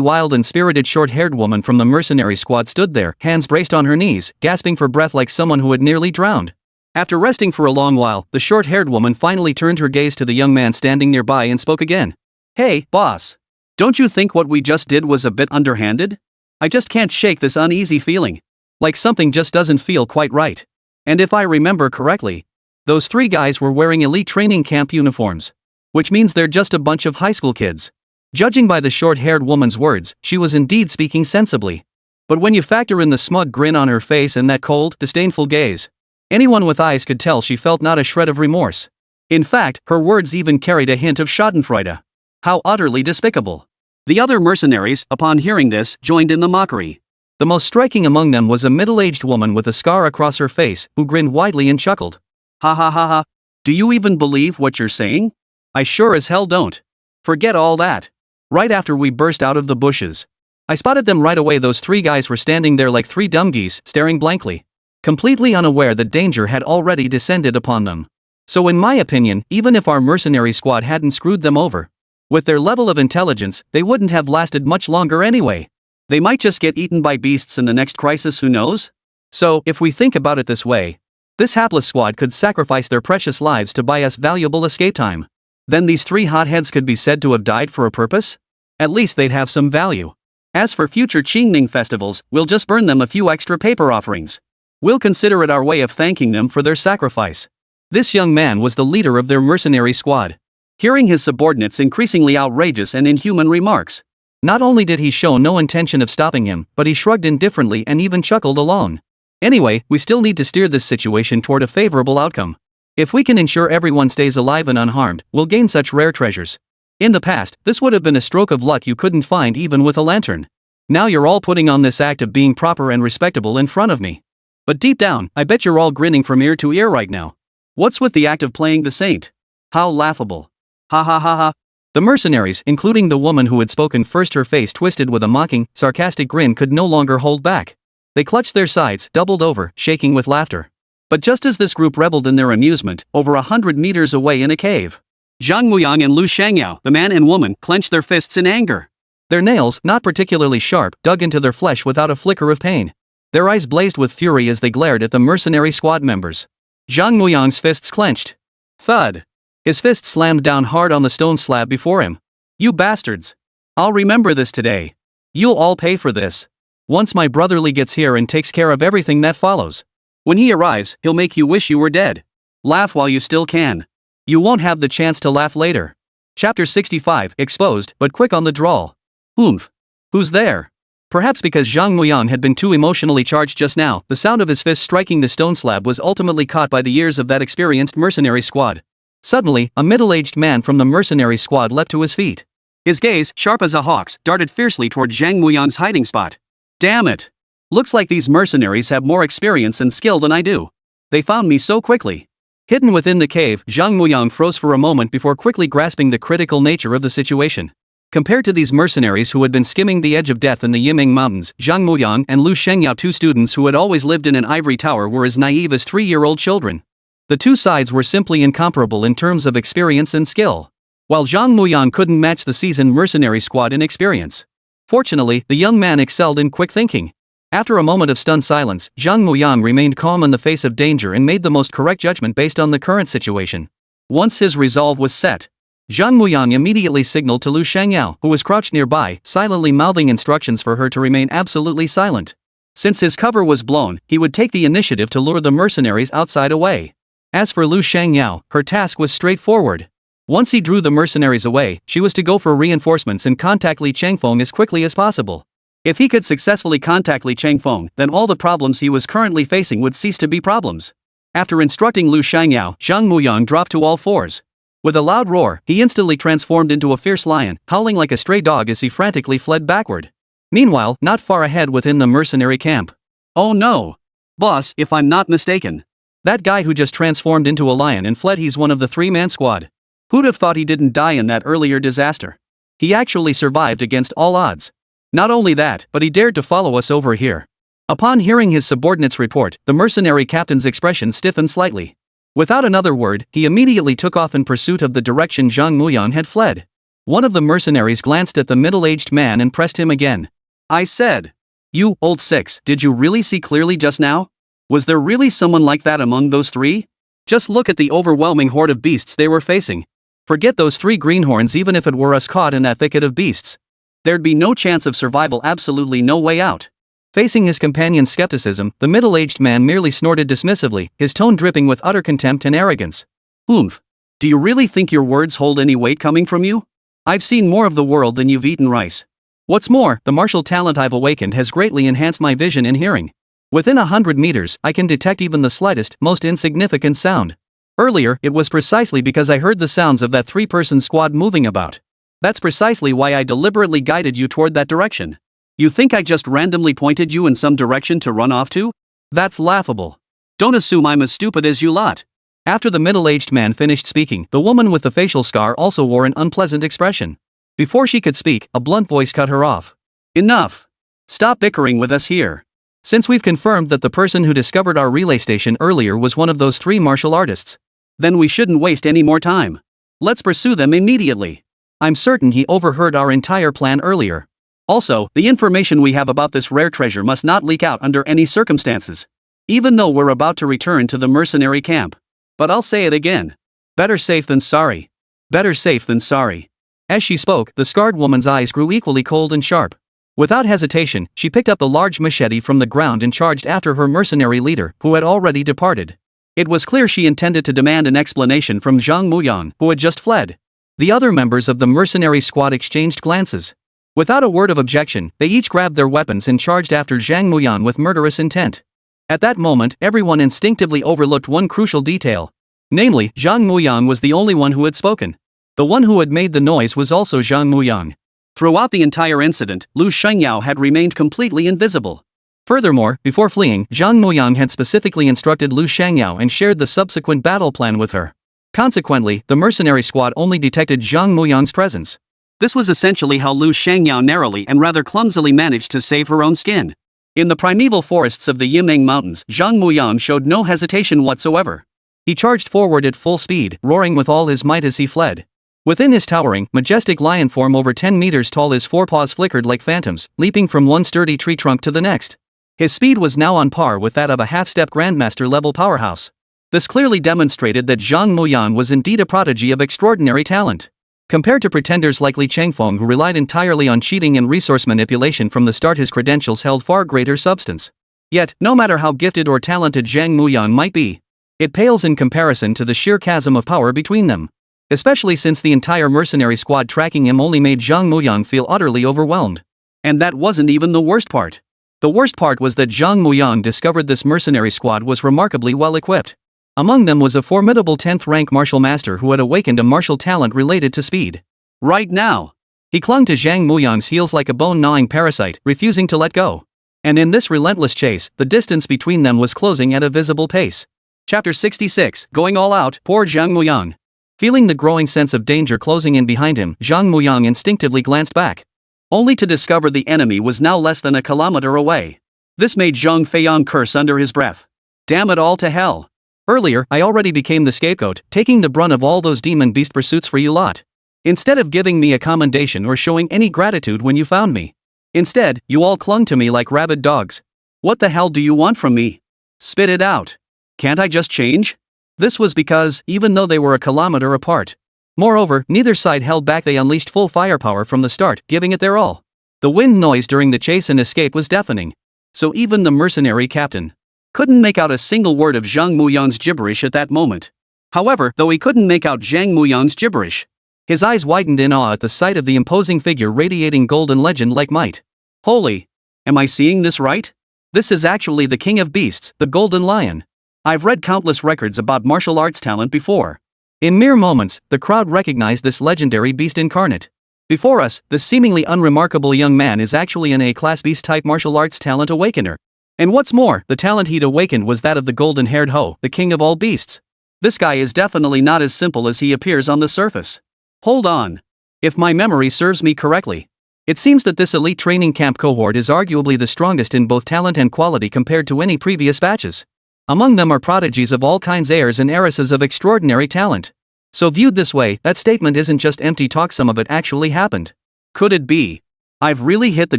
wild and spirited short-haired woman from the mercenary squad stood there, hands braced on her knees, gasping for breath like someone who had nearly drowned. After resting for a long while, the short-haired woman finally turned her gaze to the young man standing nearby and spoke again. "Hey, boss. Don't you think what we just did was a bit underhanded? I just can't shake this uneasy feeling. Like something just doesn't feel quite right. And if I remember correctly, those 3 guys were wearing elite training camp uniforms. Which means they're just a bunch of high school kids." Judging by the short-haired woman's words, she was indeed speaking sensibly. But when you factor in the smug grin on her face and that cold, disdainful gaze, anyone with eyes could tell she felt not a shred of remorse. In fact, her words even carried a hint of schadenfreude. How utterly despicable. The other mercenaries, upon hearing this, joined in the mockery. The most striking among them was a middle-aged woman with a scar across her face, who grinned widely and chuckled. "Ha ha ha ha. Do you even believe what you're saying? I sure as hell don't. Forget all that. Right after we burst out of the bushes, I spotted them right away. Those 3 guys were standing there like 3 dumb geese, staring blankly, completely unaware that danger had already descended upon them. So in my opinion, even if our mercenary squad hadn't screwed them over, with their level of intelligence, they wouldn't have lasted much longer anyway. They might just get eaten by beasts in the next crisis, who knows? So, if we think about it this way, this hapless squad could sacrifice their precious lives to buy us valuable escape time. Then these 3 hotheads could be said to have died for a purpose? At least they'd have some value. As for future Qingming festivals, we'll just burn them a few extra paper offerings. We'll consider it our way of thanking them for their sacrifice." This young man was the leader of their mercenary squad. Hearing his subordinates' increasingly outrageous and inhuman remarks, not only did he show no intention of stopping him, but he shrugged indifferently and even chuckled along. "Anyway, we still need to steer this situation toward a favorable outcome. If we can ensure everyone stays alive and unharmed, we'll gain such rare treasures. In the past, this would have been a stroke of luck you couldn't find even with a lantern. Now you're all putting on this act of being proper and respectable in front of me. But deep down, I bet you're all grinning from ear to ear right now. What's with the act of playing the saint? How laughable. Ha ha ha ha." The mercenaries, including the woman who had spoken first, her face twisted with a mocking, sarcastic grin, could no longer hold back. They clutched their sides, doubled over, shaking with laughter. But just as this group reveled in their amusement, over 100 meters away in a cave, Zhang Muyang and Lu Shangyao, the man and woman, clenched their fists in anger. Their nails, not particularly sharp, dug into their flesh without a flicker of pain. Their eyes blazed with fury as they glared at the mercenary squad members. Zhang Muyang's fists clenched. Thud. His fist slammed down hard on the stone slab before him. "You bastards. I'll remember this today. You'll all pay for this. Once my brotherly gets here and takes care of everything that follows. When he arrives, he'll make you wish you were dead. Laugh while you still can. You won't have the chance to laugh later." Chapter 65, exposed, but quick on the drawl. Oomph. Who's there? Perhaps because Zhang Muyang had been too emotionally charged just now, the sound of his fist striking the stone slab was ultimately caught by the ears of that experienced mercenary squad. Suddenly, a middle-aged man from the mercenary squad leapt to his feet. His gaze, sharp as a hawk's, darted fiercely toward Zhang Muyang's hiding spot. "Damn it! Looks like these mercenaries have more experience and skill than I do. They found me so quickly. Hidden within the cave, Zhang Muyang froze for a moment before quickly grasping the critical nature of the situation. Compared to these mercenaries who had been skimming the edge of death in the Yiming Mountains, Zhang Muyang and Lu Shengyao, two students who had always lived in an ivory tower, were as naive as 3-year-old children. The two sides were simply incomparable in terms of experience and skill. While Zhang Muyang couldn't match the seasoned mercenary squad in experience. Fortunately, the young man excelled in quick thinking. After a moment of stunned silence, Zhang Muyang remained calm in the face of danger and made the most correct judgment based on the current situation. Once his resolve was set, Zhang Muyang immediately signaled to Lu Shengyao, who was crouched nearby, silently mouthing instructions for her to remain absolutely silent. Since his cover was blown, he would take the initiative to lure the mercenaries outside away. As for Lu Shengyao, her task was straightforward. Once he drew the mercenaries away, she was to go for reinforcements and contact Li Changfeng as quickly as possible. If he could successfully contact Li Changfeng, then all the problems he was currently facing would cease to be problems. After instructing Lu Shengyao, Zhang Muyang dropped to all fours. With a loud roar, he instantly transformed into a fierce lion, howling like a stray dog as he frantically fled backward. Meanwhile, not far ahead within the mercenary camp. Oh no! Boss, if I'm not mistaken, that guy who just transformed into a lion and fled, he's one of the 3-man squad. Who'd have thought he didn't die in that earlier disaster? He actually survived against all odds. Not only that, but he dared to follow us over here. Upon hearing his subordinate's report, the mercenary captain's expression stiffened slightly. Without another word, he immediately took off in pursuit of the direction Zhang Muyang had fled. One of the mercenaries glanced at the middle-aged man and pressed him again. I said, "You, old six, did you really see clearly just now? Was there really someone like that among those 3? Just look at the overwhelming horde of beasts they were facing. Forget those 3 greenhorns, even if it were us caught in that thicket of beasts. There'd be no chance of survival, absolutely no way out." Facing his companion's skepticism, the middle-aged man merely snorted dismissively, his tone dripping with utter contempt and arrogance. "Oomph. Do you really think your words hold any weight coming from you? I've seen more of the world than you've eaten rice. What's more, the martial talent I've awakened has greatly enhanced my vision and hearing. Within 100 meters, I can detect even the slightest, most insignificant sound. Earlier, it was precisely because I heard the sounds of that 3-person squad moving about. That's precisely why I deliberately guided you toward that direction. You think I just randomly pointed you in some direction to run off to? That's laughable. Don't assume I'm as stupid as you lot." After the middle-aged man finished speaking, the woman with the facial scar also wore an unpleasant expression. Before she could speak, a blunt voice cut her off. "Enough. Stop bickering with us here. Since we've confirmed that the person who discovered our relay station earlier was one of those 3 martial artists, then we shouldn't waste any more time. Let's pursue them immediately. I'm certain he overheard our entire plan earlier. Also, the information we have about this rare treasure must not leak out under any circumstances. Even though we're about to return to the mercenary camp. But I'll say it again. Better safe than sorry. Better safe than sorry." As she spoke, the scarred woman's eyes grew equally cold and sharp. Without hesitation, she picked up the large machete from the ground and charged after her mercenary leader, who had already departed. It was clear she intended to demand an explanation from Zhang Muyang, who had just fled. The other members of the mercenary squad exchanged glances. Without a word of objection, they each grabbed their weapons and charged after Zhang Muyang with murderous intent. At that moment, everyone instinctively overlooked one crucial detail. Namely, Zhang Muyang was the only one who had spoken. The one who had made the noise was also Zhang Muyang. Throughout the entire incident, Lu Shengyao had remained completely invisible. Furthermore, before fleeing, Zhang Muyang had specifically instructed Lu Shengyao and shared the subsequent battle plan with her. Consequently, the mercenary squad only detected Zhang Muyang's presence. This was essentially how Lu Shengyao narrowly and rather clumsily managed to save her own skin. In the primeval forests of the Yiming Mountains, Zhang Muyang showed no hesitation whatsoever. He charged forward at full speed, roaring with all his might as he fled. Within his towering, majestic lion form over 10 meters tall, his forepaws flickered like phantoms, leaping from one sturdy tree trunk to the next. His speed was now on par with that of a half-step grandmaster-level powerhouse. This clearly demonstrated that Zhang Muyang was indeed a prodigy of extraordinary talent. Compared to pretenders like Li Changfeng, who relied entirely on cheating and resource manipulation from the start, his credentials held far greater substance. Yet, no matter how gifted or talented Zhang Muyang might be, it pales in comparison to the sheer chasm of power between them. Especially since the entire mercenary squad tracking him only made Zhang Muyang feel utterly overwhelmed. And that wasn't even the worst part. The worst part was that Zhang Muyang discovered this mercenary squad was remarkably well equipped. Among them was a formidable 10th-rank martial master who had awakened a martial talent related to speed. Right now, he clung to Zhang Muyang's heels like a bone-gnawing parasite, refusing to let go. And in this relentless chase, the distance between them was closing at a visible pace. Chapter 66, Going All Out, Poor Zhang Muyang. Feeling the growing sense of danger closing in behind him, Zhang Muyang instinctively glanced back, only to discover the enemy was now less than a kilometer away. This made Zhang Feiyang curse under his breath. Damn it all to hell. Earlier, I already became the scapegoat, taking the brunt of all those demon beast pursuits for you lot. Instead of giving me a commendation or showing any gratitude when you found me. Instead, you all clung to me like rabid dogs. What the hell do you want from me? Spit it out. Can't I just change? This was because, even though they were a kilometer apart. Moreover, neither side held back, they unleashed full firepower from the start, giving it their all. The wind noise during the chase and escape was deafening. So even the mercenary captain couldn't make out a single word of Zhang Muyang's gibberish at that moment. However, though he couldn't make out Zhang Muyang's gibberish, his eyes widened in awe at the sight of the imposing figure radiating golden legend-like might. Holy! Am I seeing this right? This is actually the king of beasts, the golden lion. I've read countless records about martial arts talent before. In mere moments, the crowd recognized this legendary beast incarnate. Before us, the seemingly unremarkable young man is actually an A-class beast-type martial arts talent awakener. And what's more, the talent he'd awakened was that of the golden-haired Ho, the king of all beasts. This guy is definitely not as simple as he appears on the surface. Hold on. If my memory serves me correctly, it seems that this elite training camp cohort is arguably the strongest in both talent and quality compared to any previous batches. Among them are prodigies of all kinds, heirs and heiresses of extraordinary talent. So viewed this way, that statement isn't just empty talk, some of it actually happened. Could it be? I've really hit the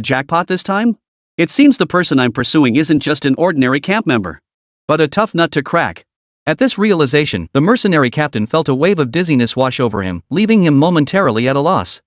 jackpot this time? It seems the person I'm pursuing isn't just an ordinary camp member, but a tough nut to crack. At this realization, the mercenary captain felt a wave of dizziness wash over him, leaving him momentarily at a loss.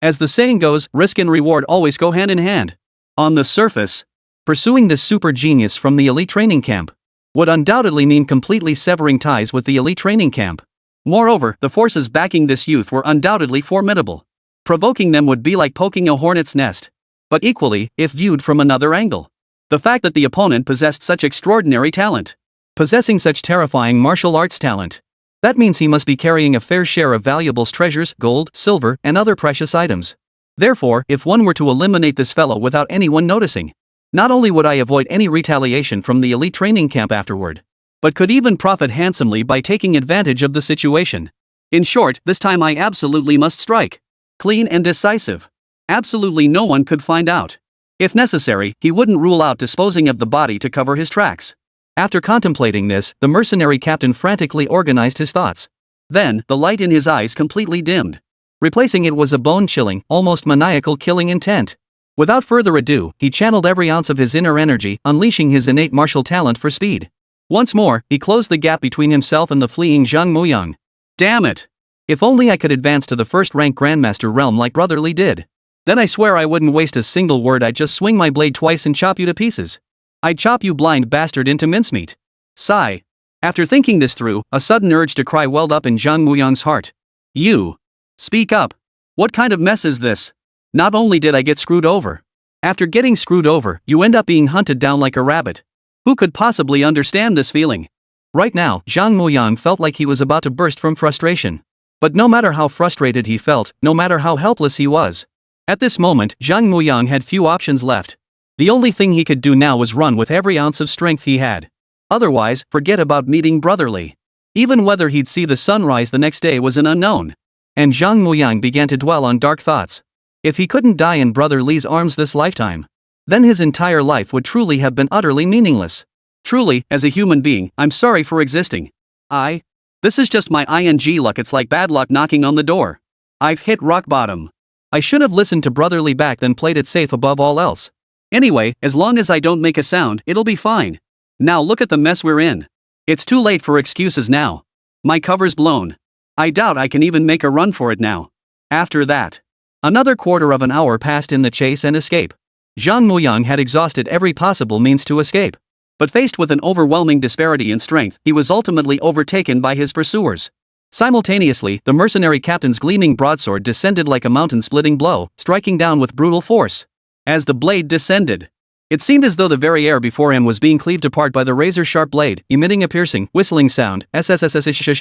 As the saying goes, risk and reward always go hand in hand. On the surface, pursuing this super genius from the elite training camp would undoubtedly mean completely severing ties with the elite training camp. Moreover, the forces backing this youth were undoubtedly formidable. Provoking them would be like poking a hornet's nest. But equally, if viewed from another angle, the fact that the opponent possessed such extraordinary talent, possessing such terrifying martial arts talent, that means he must be carrying a fair share of valuables, treasures, gold, silver, and other precious items. Therefore, if one were to eliminate this fellow without anyone noticing, not only would I avoid any retaliation from the elite training camp afterward, but could even profit handsomely by taking advantage of the situation. In short, this time I absolutely must strike. Clean and decisive. Absolutely no one could find out. If necessary, he wouldn't rule out disposing of the body to cover his tracks. After contemplating this, the mercenary captain frantically organized his thoughts. Then, the light in his eyes completely dimmed. Replacing it was a bone-chilling, almost maniacal killing intent. Without further ado, he channeled every ounce of his inner energy, unleashing his innate martial talent for speed. Once more, he closed the gap between himself and the fleeing Zhang Muyang. Damn it! If only I could advance to the first-rank Grandmaster realm like Brotherly did. Then I swear I wouldn't waste a single word, I'd just swing my blade twice and chop you to pieces. I'd chop you blind bastard into mincemeat. Sigh. After thinking this through, a sudden urge to cry welled up in Zhang Muyang's heart. You! Speak up! What kind of mess is this? Not only did I get screwed over. After getting screwed over, you end up being hunted down like a rabbit. Who could possibly understand this feeling? Right now, Zhang Muyang felt like he was about to burst from frustration. But no matter how frustrated he felt, no matter how helpless he was, at this moment, Zhang Muyang had few options left. The only thing he could do now was run with every ounce of strength he had. Otherwise, forget about meeting Brotherly. Even whether he'd see the sunrise the next day was an unknown. And Zhang Muyang began to dwell on dark thoughts. If he couldn't die in Brotherly's arms this lifetime, then his entire life would truly have been utterly meaningless. Truly, as a human being, I'm sorry for existing. This is just my ing luck, it's like bad luck knocking on the door. I've hit rock bottom. I should have listened to Brotherly back then, played it safe above all else. Anyway, as long as I don't make a sound, it'll be fine. Now look at the mess we're in. It's too late for excuses now. My cover's blown. I doubt I can even make a run for it now. After that, another quarter of an hour passed in the chase and escape. Zhang Muyang had exhausted every possible means to escape. But faced with an overwhelming disparity in strength, he was ultimately overtaken by his pursuers. Simultaneously, the mercenary captain's gleaming broadsword descended like a mountain-splitting blow, striking down with brutal force. As the blade descended, it seemed as though the very air before him was being cleaved apart by the razor-sharp blade, emitting a piercing, whistling sound. SSS-Level.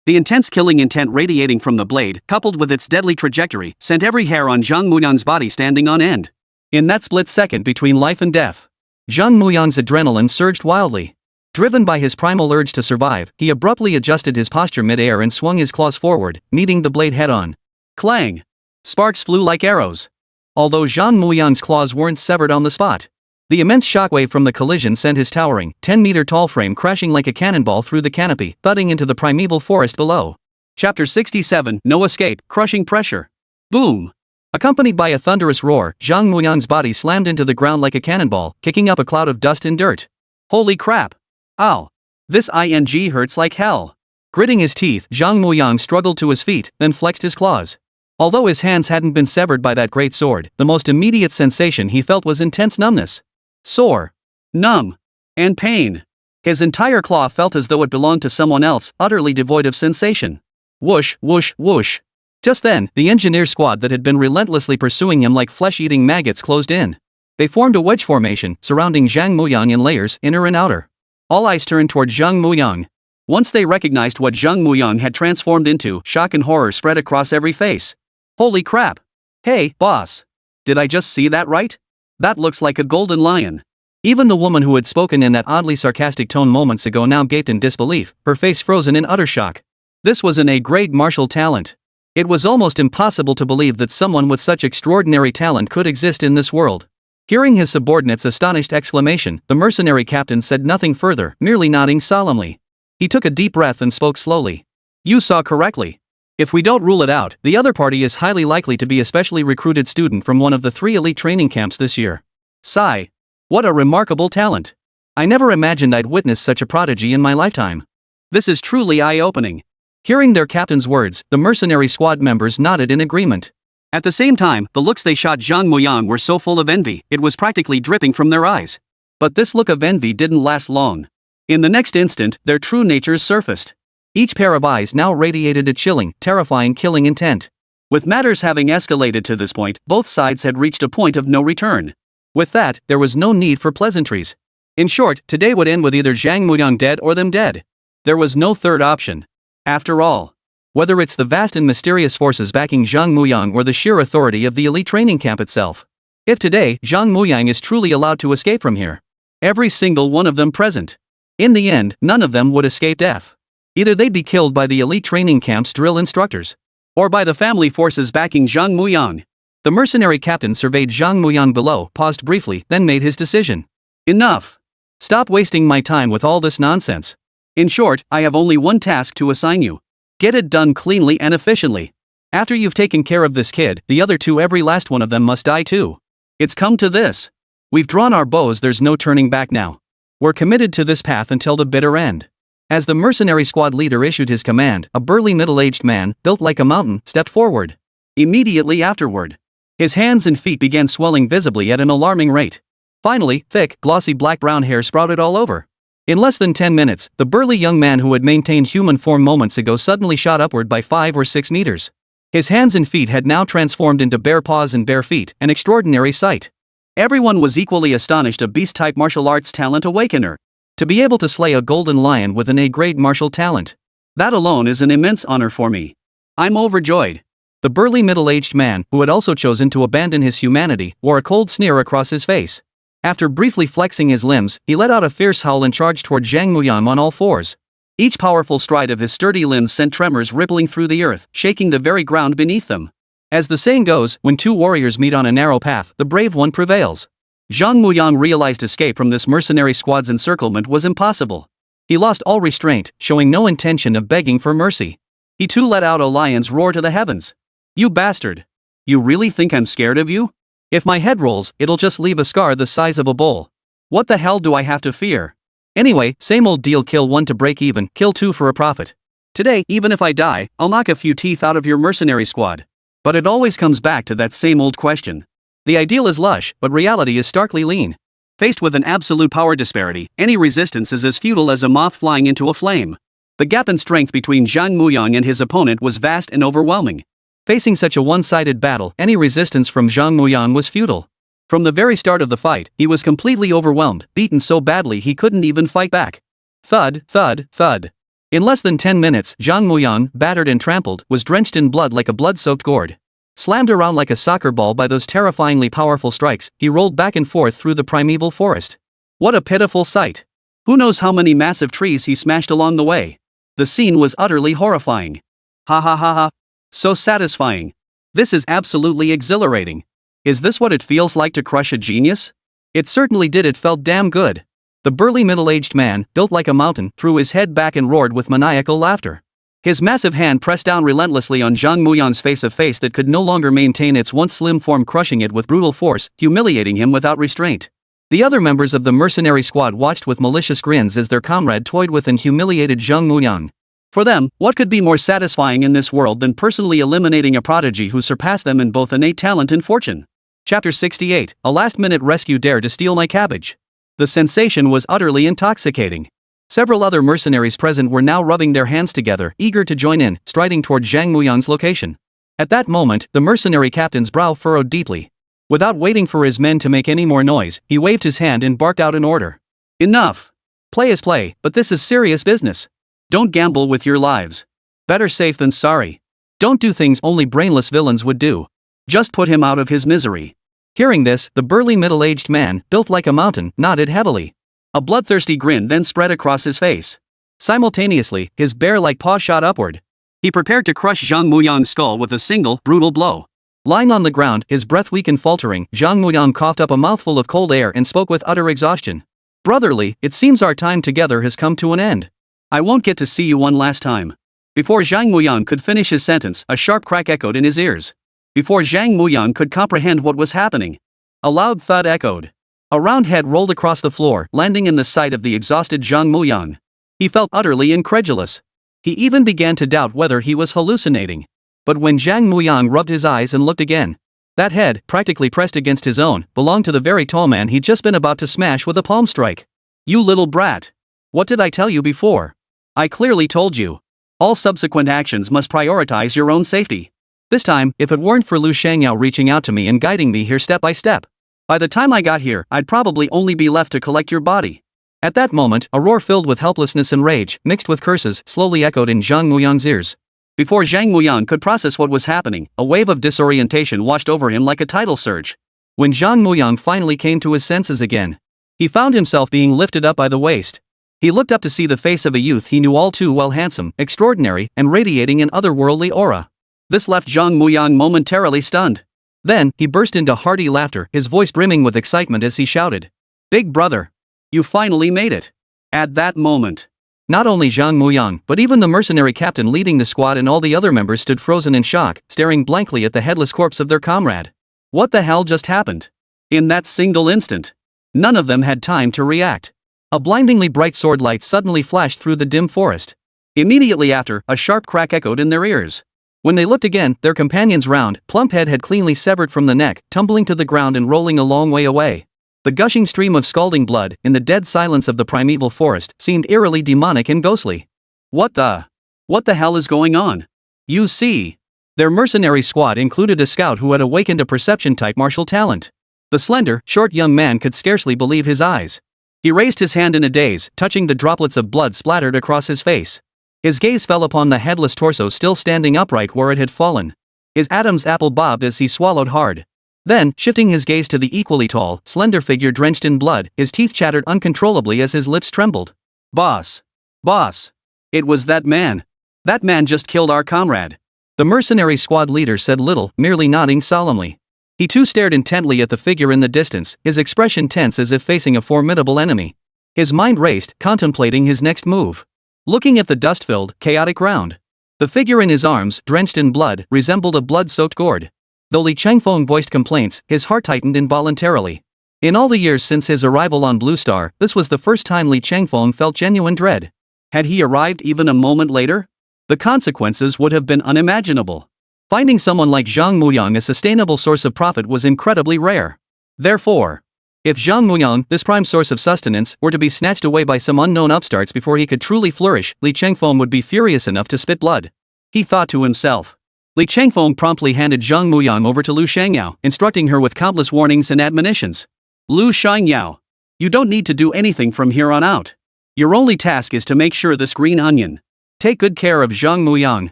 The intense killing intent radiating from the blade, coupled with its deadly trajectory, sent every hair on Zhang Muyang's body standing on end. In that split second between life and death, Zhang Muyang's adrenaline surged wildly. Driven by his primal urge to survive, he abruptly adjusted his posture mid-air and swung his claws forward, meeting the blade head-on. Clang! Sparks flew like arrows. Although Zhang Muyang's claws weren't severed on the spot, the immense shockwave from the collision sent his towering, 10-meter-tall frame crashing like a cannonball through the canopy, thudding into the primeval forest below. Chapter 67, No Escape, Crushing Pressure. Boom! Accompanied by a thunderous roar, Zhang Muyang's body slammed into the ground like a cannonball, kicking up a cloud of dust and dirt. Holy crap! Ow! This ing hurts like hell. Gritting his teeth, Zhang Muyang struggled to his feet, then flexed his claws. Although his hands hadn't been severed by that great sword, the most immediate sensation he felt was intense numbness. Sore, numb, and pain. His entire claw felt as though it belonged to someone else, utterly devoid of sensation. Whoosh, whoosh, whoosh. Just then, the engineer squad that had been relentlessly pursuing him like flesh-eating maggots closed in. They formed a wedge formation, surrounding Zhang Muyang in layers, inner and outer. All eyes turned toward Zhang Muyang. Once they recognized what Zhang Muyang had transformed into, shock and horror spread across every face. Holy crap! Hey, boss! Did I just see that right? That looks like a golden lion. Even the woman who had spoken in that oddly sarcastic tone moments ago now gaped in disbelief, her face frozen in utter shock. This was an A-grade martial talent. It was almost impossible to believe that someone with such extraordinary talent could exist in this world. Hearing his subordinate's astonished exclamation, the mercenary captain said nothing further, merely nodding solemnly. He took a deep breath and spoke slowly. You saw correctly. If we don't rule it out, the other party is highly likely to be a specially recruited student from one of the 3 elite training camps this year. Sigh. What a remarkable talent. I never imagined I'd witness such a prodigy in my lifetime. This is truly eye-opening. Hearing their captain's words, the mercenary squad members nodded in agreement. At the same time, the looks they shot Zhang Muyang were so full of envy, it was practically dripping from their eyes. But this look of envy didn't last long. In the next instant, their true natures surfaced. Each pair of eyes now radiated a chilling, terrifying killing intent. With matters having escalated to this point, both sides had reached a point of no return. With that, there was no need for pleasantries. In short, today would end with either Zhang Muyang dead or them dead. There was no third option. After all, whether it's the vast and mysterious forces backing Zhang Muyang or the sheer authority of the elite training camp itself. If today, Zhang Muyang is truly allowed to escape from here, every single one of them present, in the end, none of them would escape death. Either they'd be killed by the elite training camp's drill instructors, or by the family forces backing Zhang Muyang. The mercenary captain surveyed Zhang Muyang below, paused briefly, then made his decision. Enough. Stop wasting my time with all this nonsense. In short, I have only one task to assign you. Get it done cleanly and efficiently. After you've taken care of this kid, the other 2, every last one of them must die too. It's come to this. We've drawn our bows, there's no turning back now. We're committed to this path until the bitter end. As the mercenary squad leader issued his command, a burly middle-aged man, built like a mountain, stepped forward. Immediately afterward, his hands and feet began swelling visibly at an alarming rate. Finally, thick, glossy black-brown hair sprouted all over. In less than 10 minutes, the burly young man who had maintained human form moments ago suddenly shot upward by 5 or 6 meters. His hands and feet had now transformed into bare paws and bare feet, an extraordinary sight. Everyone was equally astonished, a beast-type martial arts talent awakener. To be able to slay a golden lion with an A-grade martial talent. That alone is an immense honor for me. I'm overjoyed. The burly middle-aged man, who had also chosen to abandon his humanity, wore a cold sneer across his face. After briefly flexing his limbs, he let out a fierce howl and charged toward Zhang Muyang on all fours. Each powerful stride of his sturdy limbs sent tremors rippling through the earth, shaking the very ground beneath them. As the saying goes, when 2 warriors meet on a narrow path, the brave one prevails. Zhang Muyang realized escape from this mercenary squad's encirclement was impossible. He lost all restraint, showing no intention of begging for mercy. He too let out a lion's roar to the heavens. You bastard! You really think I'm scared of you? If my head rolls, it'll just leave a scar the size of a bowl. What the hell do I have to fear? Anyway, same old deal, kill 1 to break even, kill 2 for a profit. Today, even if I die, I'll knock a few teeth out of your mercenary squad. But it always comes back to that same old question. The ideal is lush, but reality is starkly lean. Faced with an absolute power disparity, any resistance is as futile as a moth flying into a flame. The gap in strength between Zhang Muyang and his opponent was vast and overwhelming. Facing such a one-sided battle, any resistance from Zhang Muyang was futile. From the very start of the fight, he was completely overwhelmed, beaten so badly he couldn't even fight back. Thud, thud, thud. In less than 10 minutes, Zhang Muyang, battered and trampled, was drenched in blood like a blood-soaked gourd. Slammed around like a soccer ball by those terrifyingly powerful strikes, he rolled back and forth through the primeval forest. What a pitiful sight. Who knows how many massive trees he smashed along the way. The scene was utterly horrifying. Ha ha ha ha. So satisfying. This is absolutely exhilarating. Is this what it feels like to crush a genius? It certainly did. It felt damn good. The burly middle-aged man, built like a mountain, threw his head back and roared with maniacal laughter. His massive hand pressed down relentlessly on Zhang Muyang's face, a face that could no longer maintain its once slim form, crushing it with brutal force, humiliating him without restraint. The other members of the mercenary squad watched with malicious grins as their comrade toyed with and humiliated Zhang Muyang. For them, what could be more satisfying in this world than personally eliminating a prodigy who surpassed them in both innate talent and fortune? Chapter 68, a last-minute rescue dare to steal my cabbage. The sensation was utterly intoxicating. Several other mercenaries present were now rubbing their hands together, eager to join in, striding toward Zhang Muyang's location. At that moment, the mercenary captain's brow furrowed deeply. Without waiting for his men to make any more noise, he waved his hand and barked out an order. Enough! Play is play, but this is serious business. Don't gamble with your lives. Better safe than sorry. Don't do things only brainless villains would do. Just put him out of his misery. Hearing this, the burly middle-aged man, built like a mountain, nodded heavily. A bloodthirsty grin then spread across his face. Simultaneously, his bear-like paw shot upward. He prepared to crush Zhang Muyang's skull with a single, brutal blow. Lying on the ground, his breath weak and faltering, Zhang Muyang coughed up a mouthful of cold air and spoke with utter exhaustion. Brotherly, it seems our time together has come to an end. I won't get to see you one last time. Before Zhang Muyang could finish his sentence, a sharp crack echoed in his ears. Before Zhang Muyang could comprehend what was happening, a loud thud echoed. A round head rolled across the floor, landing in the sight of the exhausted Zhang Muyang. He felt utterly incredulous. He even began to doubt whether he was hallucinating. But when Zhang Muyang rubbed his eyes and looked again, that head, practically pressed against his own, belonged to the very tall man he'd just been about to smash with a palm strike. You little brat! What did I tell you before? I clearly told you. All subsequent actions must prioritize your own safety. This time, if it weren't for Lu Shangyao reaching out to me and guiding me here step by step, by the time I got here, I'd probably only be left to collect your body. At that moment, a roar filled with helplessness and rage, mixed with curses, slowly echoed in Zhang Muyang's ears. Before Zhang Muyang could process what was happening, a wave of disorientation washed over him like a tidal surge. When Zhang Muyang finally came to his senses again, he found himself being lifted up by the waist. He looked up to see the face of a youth he knew all too well, handsome, extraordinary, and radiating an otherworldly aura. This left Zhang Muyang momentarily stunned. Then, he burst into hearty laughter, his voice brimming with excitement as he shouted. Big brother! You finally made it! At that moment, not only Zhang Muyang, but even the mercenary captain leading the squad and all the other members stood frozen in shock, staring blankly at the headless corpse of their comrade. What the hell just happened? In that single instant, none of them had time to react. A blindingly bright sword light suddenly flashed through the dim forest. Immediately after, a sharp crack echoed in their ears. When they looked again, their companion's round, plump head had cleanly severed from the neck, tumbling to the ground and rolling a long way away. The gushing stream of scalding blood, in the dead silence of the primeval forest, seemed eerily demonic and ghostly. What the hell is going on? You see. Their mercenary squad included a scout who had awakened a perception-type martial talent. The slender, short young man could scarcely believe his eyes. He raised his hand in a daze, touching the droplets of blood splattered across his face. His gaze fell upon the headless torso still standing upright where it had fallen. His Adam's apple bobbed as he swallowed hard. Then, shifting his gaze to the equally tall, slender figure drenched in blood, his teeth chattered uncontrollably as his lips trembled. Boss! Boss! It was that man! That man just killed our comrade! The mercenary squad leader said little, merely nodding solemnly. He too stared intently at the figure in the distance, his expression tense as if facing a formidable enemy. His mind raced, contemplating his next move. Looking at the dust-filled, chaotic ground, the figure in his arms, drenched in blood, resembled a blood-soaked gourd. Though Li Changfeng voiced complaints, his heart tightened involuntarily. In all the years since his arrival on Blue Star, this was the first time Li Changfeng felt genuine dread. Had he arrived even a moment later? The consequences would have been unimaginable. Finding someone like Zhang Muyang a sustainable source of profit was incredibly rare. Therefore, if Zhang Muyang, this prime source of sustenance, were to be snatched away by some unknown upstarts before he could truly flourish, Li Changfeng would be furious enough to spit blood. He thought to himself. Li Changfeng promptly handed Zhang Muyang over to Lu Shangyao, instructing her with countless warnings and admonitions. Lu Shangyao, you don't need to do anything from here on out. Your only task is to make sure this green onion. Take good care of Zhang Muyang.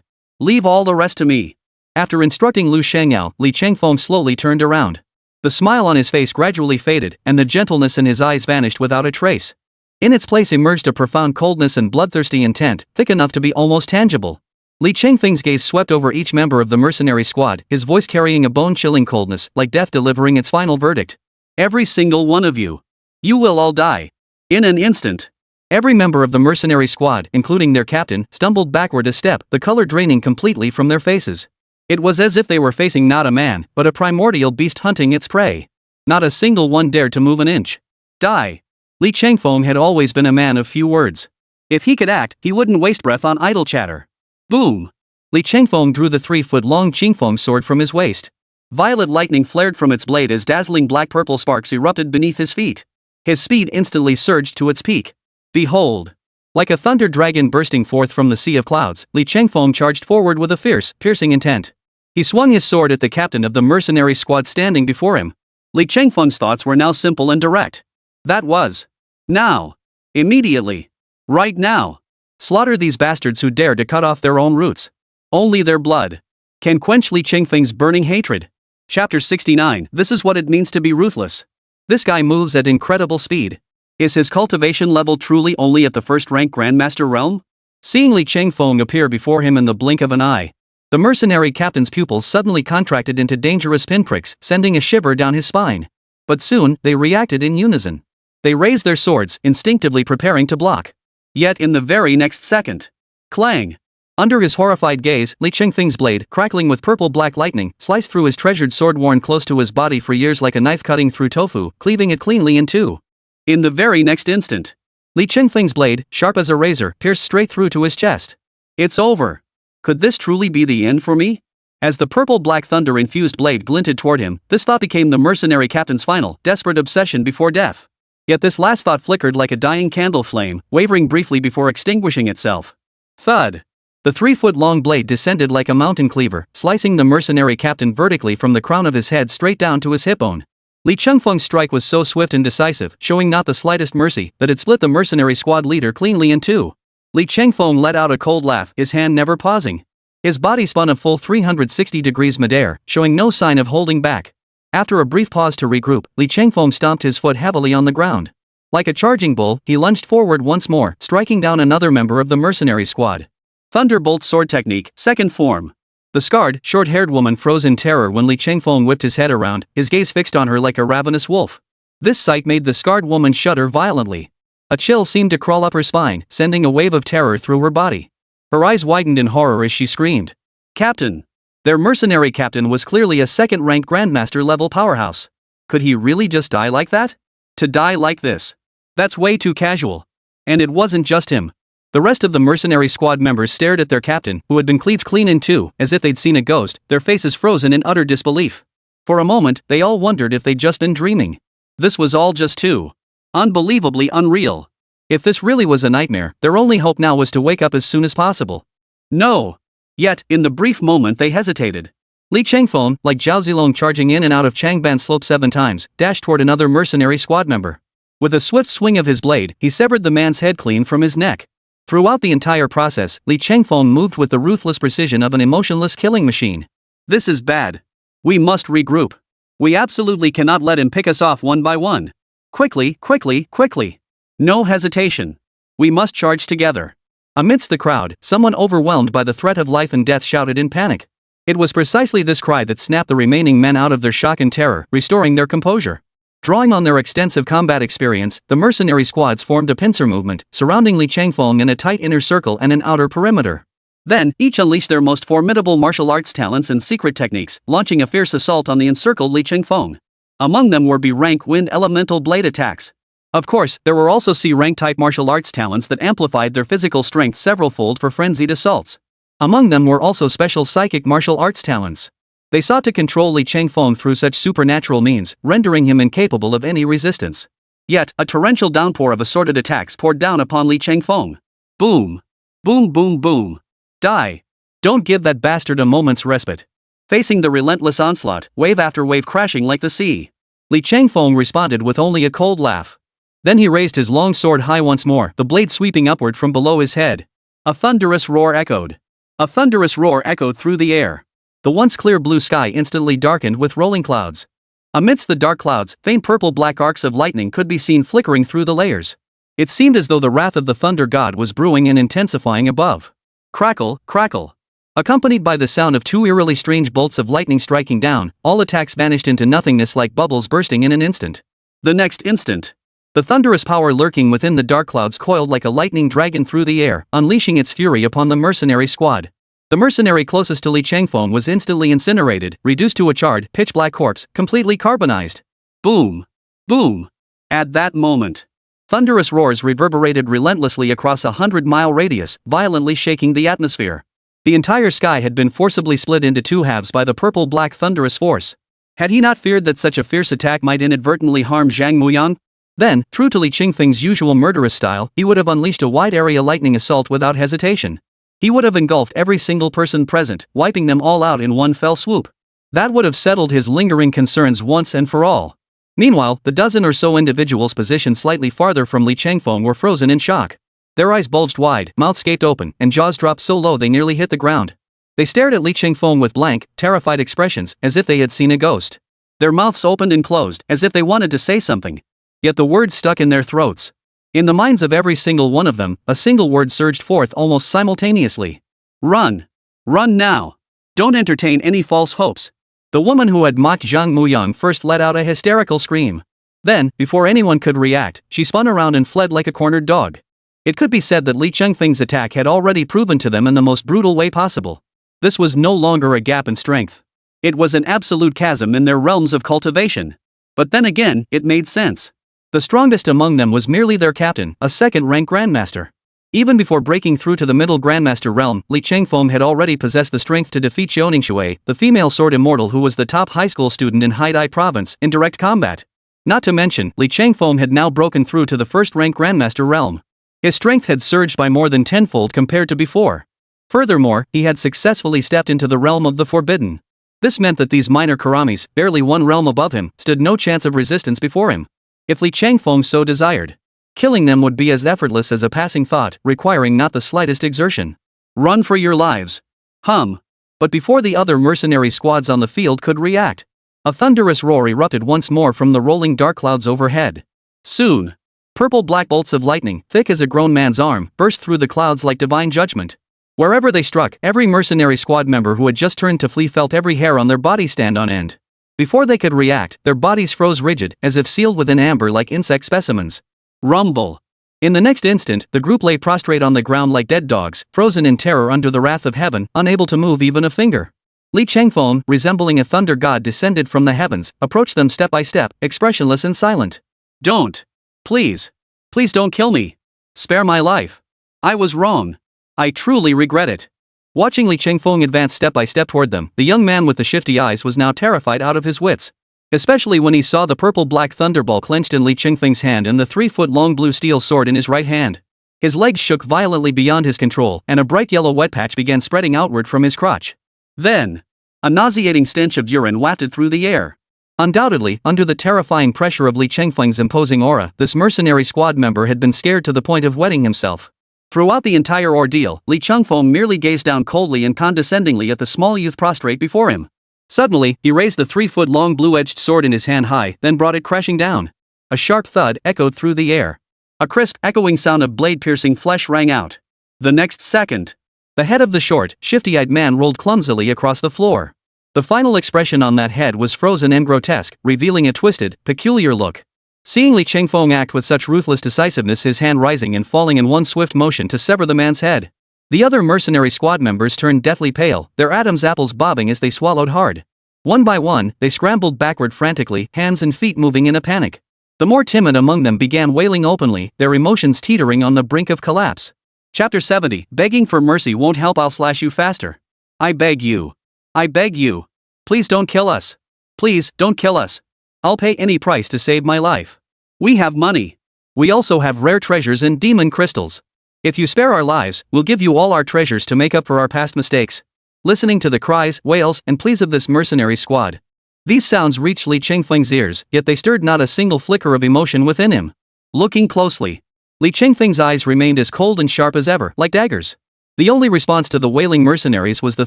Leave all the rest to me. After instructing Lu Shangyao, Li Chengfeng slowly turned around. The smile on his face gradually faded, and the gentleness in his eyes vanished without a trace. In its place emerged a profound coldness and bloodthirsty intent, thick enough to be almost tangible. Li Chengfeng's gaze swept over each member of the mercenary squad, his voice carrying a bone-chilling coldness, like death delivering its final verdict. Every single one of you. You will all die. In an instant. Every member of the mercenary squad, including their captain, stumbled backward a step, the color draining completely from their faces. It was as if they were facing not a man, but a primordial beast hunting its prey. Not a single one dared to move an inch. Die. Li Chengfeng had always been a man of few words. If he could act, he wouldn't waste breath on idle chatter. Boom! Li Chengfeng drew the 3-foot-long Qingfeng sword from his waist. Violet lightning flared from its blade as dazzling black-purple sparks erupted beneath his feet. His speed instantly surged to its peak. Behold! Like a thunder dragon bursting forth from the sea of clouds, Li Chengfeng charged forward with a fierce, piercing intent. He swung his sword at the captain of the mercenary squad standing before him. Li Chengfeng's thoughts were now simple and direct. That was. Now. Immediately. Right now. Slaughter these bastards who dare to cut off their own roots. Only their blood can quench Li Chengfeng's burning hatred. Chapter 69. This is what it means to be ruthless. This guy moves at incredible speed. Is his cultivation level truly only at the first-rank Grandmaster realm? Seeing Li Chengfeng appear before him in the blink of an eye, the mercenary captain's pupils suddenly contracted into dangerous pinpricks, sending a shiver down his spine. But soon, they reacted in unison. They raised their swords, instinctively preparing to block. Yet in the very next second, clang! Under his horrified gaze, Li Chengfeng's blade, crackling with purple-black lightning, sliced through his treasured sword worn close to his body for years like a knife cutting through tofu, cleaving it cleanly in two. In the very next instant, Li Chengfeng's blade, sharp as a razor, pierced straight through to his chest. It's over. Could this truly be the end for me? As the purple-black thunder-infused blade glinted toward him, this thought became the mercenary captain's final, desperate obsession before death. Yet this last thought flickered like a dying candle flame, wavering briefly before extinguishing itself. Thud! The 3-foot-long blade descended like a mountain cleaver, slicing the mercenary captain vertically from the crown of his head straight down to his hip bone. Li Chengfeng's strike was so swift and decisive, showing not the slightest mercy, that it split the mercenary squad leader cleanly in two. Li Chengfeng let out a cold laugh, his hand never pausing. His body spun a full 360 degrees midair, showing no sign of holding back. After a brief pause to regroup, Li Chengfeng stomped his foot heavily on the ground. Like a charging bull, he lunged forward once more, striking down another member of the mercenary squad. Thunderbolt sword technique, second form. The scarred, short-haired woman froze in terror when Li Chengfeng whipped his head around, his gaze fixed on her like a ravenous wolf. This sight made the scarred woman shudder violently. A chill seemed to crawl up her spine, sending a wave of terror through her body. Her eyes widened in horror as she screamed. Captain! Their mercenary captain was clearly a second-rank Grandmaster-level powerhouse. Could he really just die like that? To die like this. That's way too casual. And it wasn't just him. The rest of the mercenary squad members stared at their captain, who had been cleaved clean in two, as if they'd seen a ghost, their faces frozen in utter disbelief. For a moment, they all wondered if they'd just been dreaming. This was all just too unbelievably unreal. If this really was a nightmare, their only hope now was to wake up as soon as possible. No. Yet, in the brief moment they hesitated, Li Chengfeng, like Zhao Zilong charging in and out of Changban Slope 7 times, dashed toward another mercenary squad member. With a swift swing of his blade, he severed the man's head clean from his neck. Throughout the entire process, Li Chengfeng moved with the ruthless precision of an emotionless killing machine. This is bad. We must regroup. We absolutely cannot let him pick us off one by one. Quickly, quickly, quickly. No hesitation. We must charge together. Amidst the crowd, someone overwhelmed by the threat of life and death shouted in panic. It was precisely this cry that snapped the remaining men out of their shock and terror, restoring their composure. Drawing on their extensive combat experience, the mercenary squads formed a pincer movement, surrounding Li Chengfeng in a tight inner circle and an outer perimeter. Then, each unleashed their most formidable martial arts talents and secret techniques, launching a fierce assault on the encircled Li Chengfeng. Among them were B-rank wind elemental blade attacks. Of course, there were also C-rank type martial arts talents that amplified their physical strength several-fold for frenzied assaults. Among them were also special psychic martial arts talents. They sought to control Li Chengfeng through such supernatural means, rendering him incapable of any resistance. Yet, a torrential downpour of assorted attacks poured down upon Li Chengfeng. Boom! Boom boom boom! Die! Don't give that bastard a moment's respite. Facing the relentless onslaught, wave after wave crashing like the sea, Li Chengfeng responded with only a cold laugh. Then he raised his long sword high once more, the blade sweeping upward from below his head. A thunderous roar echoed. A thunderous roar echoed through the air. The once clear blue sky instantly darkened with rolling clouds. Amidst the dark clouds, faint purple-black arcs of lightning could be seen flickering through the layers. It seemed as though the wrath of the thunder god was brewing and intensifying above. Crackle, crackle. Accompanied by the sound of two eerily strange bolts of lightning striking down, all attacks vanished into nothingness like bubbles bursting in an instant. The next instant, the thunderous power lurking within the dark clouds coiled like a lightning dragon through the air, unleashing its fury upon the mercenary squad. The mercenary closest to Li Changfeng was instantly incinerated, reduced to a charred, pitch-black corpse, completely carbonized. Boom! Boom! At that moment, thunderous roars reverberated relentlessly across a 100-mile radius, violently shaking the atmosphere. The entire sky had been forcibly split into two halves by the purple-black thunderous force. Had he not feared that such a fierce attack might inadvertently harm Zhang Muyang? Then, true to Li Qingfeng's usual murderous style, he would have unleashed a wide-area lightning assault without hesitation. He would have engulfed every single person present, wiping them all out in one fell swoop. That would have settled his lingering concerns once and for all. Meanwhile, the dozen or so individuals positioned slightly farther from Li Changfeng were frozen in shock. Their eyes bulged wide, mouths gaped open, and jaws dropped so low they nearly hit the ground. They stared at Li Changfeng with blank, terrified expressions, as if they had seen a ghost. Their mouths opened and closed, as if they wanted to say something. Yet the words stuck in their throats. In the minds of every single one of them, a single word surged forth almost simultaneously. Run! Run now! Don't entertain any false hopes. The woman who had mocked Zhang Muyang first let out a hysterical scream. Then, before anyone could react, she spun around and fled like a cornered dog. It could be said that Li Chengfeng's attack had already proven to them in the most brutal way possible. This was no longer a gap in strength. It was an absolute chasm in their realms of cultivation. But then again, it made sense. The strongest among them was merely their captain, a second-rank grandmaster. Even before breaking through to the middle grandmaster realm, Li Chengfeng had already possessed the strength to defeat Xiaoning Shui, the female sword immortal who was the top high school student in Haidai province, in direct combat. Not to mention, Li Chengfeng had now broken through to the first-rank grandmaster realm. His strength had surged by more than tenfold compared to before. Furthermore, he had successfully stepped into the realm of the forbidden. This meant that these minor karamis, barely one realm above him, stood no chance of resistance before him. If Li Changfeng so desired, killing them would be as effortless as a passing thought, requiring not the slightest exertion. Run for your lives! But before the other mercenary squads on the field could react, a thunderous roar erupted once more from the rolling dark clouds overhead. Soon, purple-black bolts of lightning, thick as a grown man's arm, burst through the clouds like divine judgment. Wherever they struck, every mercenary squad member who had just turned to flee felt every hair on their body stand on end. Before they could react, their bodies froze rigid, as if sealed within amber like insect specimens. Rumble! In the next instant, the group lay prostrate on the ground like dead dogs, frozen in terror under the wrath of heaven, unable to move even a finger. Li Chengfeng, resembling a thunder god descended from the heavens, approached them step by step, expressionless and silent. Don't! Please! Please don't kill me! Spare my life! I was wrong! I truly regret it. Watching Li Chengfeng advance step by step toward them, the young man with the shifty eyes was now terrified out of his wits. Especially when he saw the purple-black thunderball clenched in Li Chengfeng's hand and the 3-foot-long blue steel sword in his right hand. His legs shook violently beyond his control, and a bright yellow wet patch began spreading outward from his crotch. Then, a nauseating stench of urine wafted through the air. Undoubtedly, under the terrifying pressure of Li Chengfeng's imposing aura, this mercenary squad member had been scared to the point of wetting himself. Throughout the entire ordeal, Li Chengfeng merely gazed down coldly and condescendingly at the small youth prostrate before him. Suddenly, he raised the 3-foot-long blue-edged sword in his hand high, then brought it crashing down. A sharp thud echoed through the air. A crisp, echoing sound of blade-piercing flesh rang out. The next second, the head of the short, shifty-eyed man rolled clumsily across the floor. The final expression on that head was frozen and grotesque, revealing a twisted, peculiar look. Seeing Li Chengfeng act with such ruthless decisiveness, his hand rising and falling in one swift motion to sever the man's head. The other mercenary squad members turned deathly pale, their Adam's apples bobbing as they swallowed hard. One by one, they scrambled backward frantically, hands and feet moving in a panic. The more timid among them began wailing openly, their emotions teetering on the brink of collapse. Chapter 70, Begging for mercy won't help, I'll slash you faster. I beg you. I beg you. Please don't kill us. Please, don't kill us. I'll pay any price to save my life. We have money. We also have rare treasures and demon crystals. If you spare our lives, we'll give you all our treasures to make up for our past mistakes. Listening to the cries, wails, and pleas of this mercenary squad, these sounds reached Li Chengfeng's ears, yet they stirred not a single flicker of emotion within him. Looking closely, Li Chengfeng's eyes remained as cold and sharp as ever, like daggers. The only response to the wailing mercenaries was the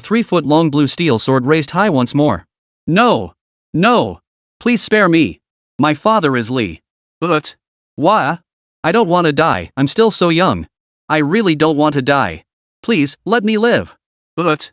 3-foot-long blue steel sword raised high once more. No! No! Please spare me! My father is Li. But... why? I don't want to die, I'm still so young. I really don't want to die. Please, let me live. But...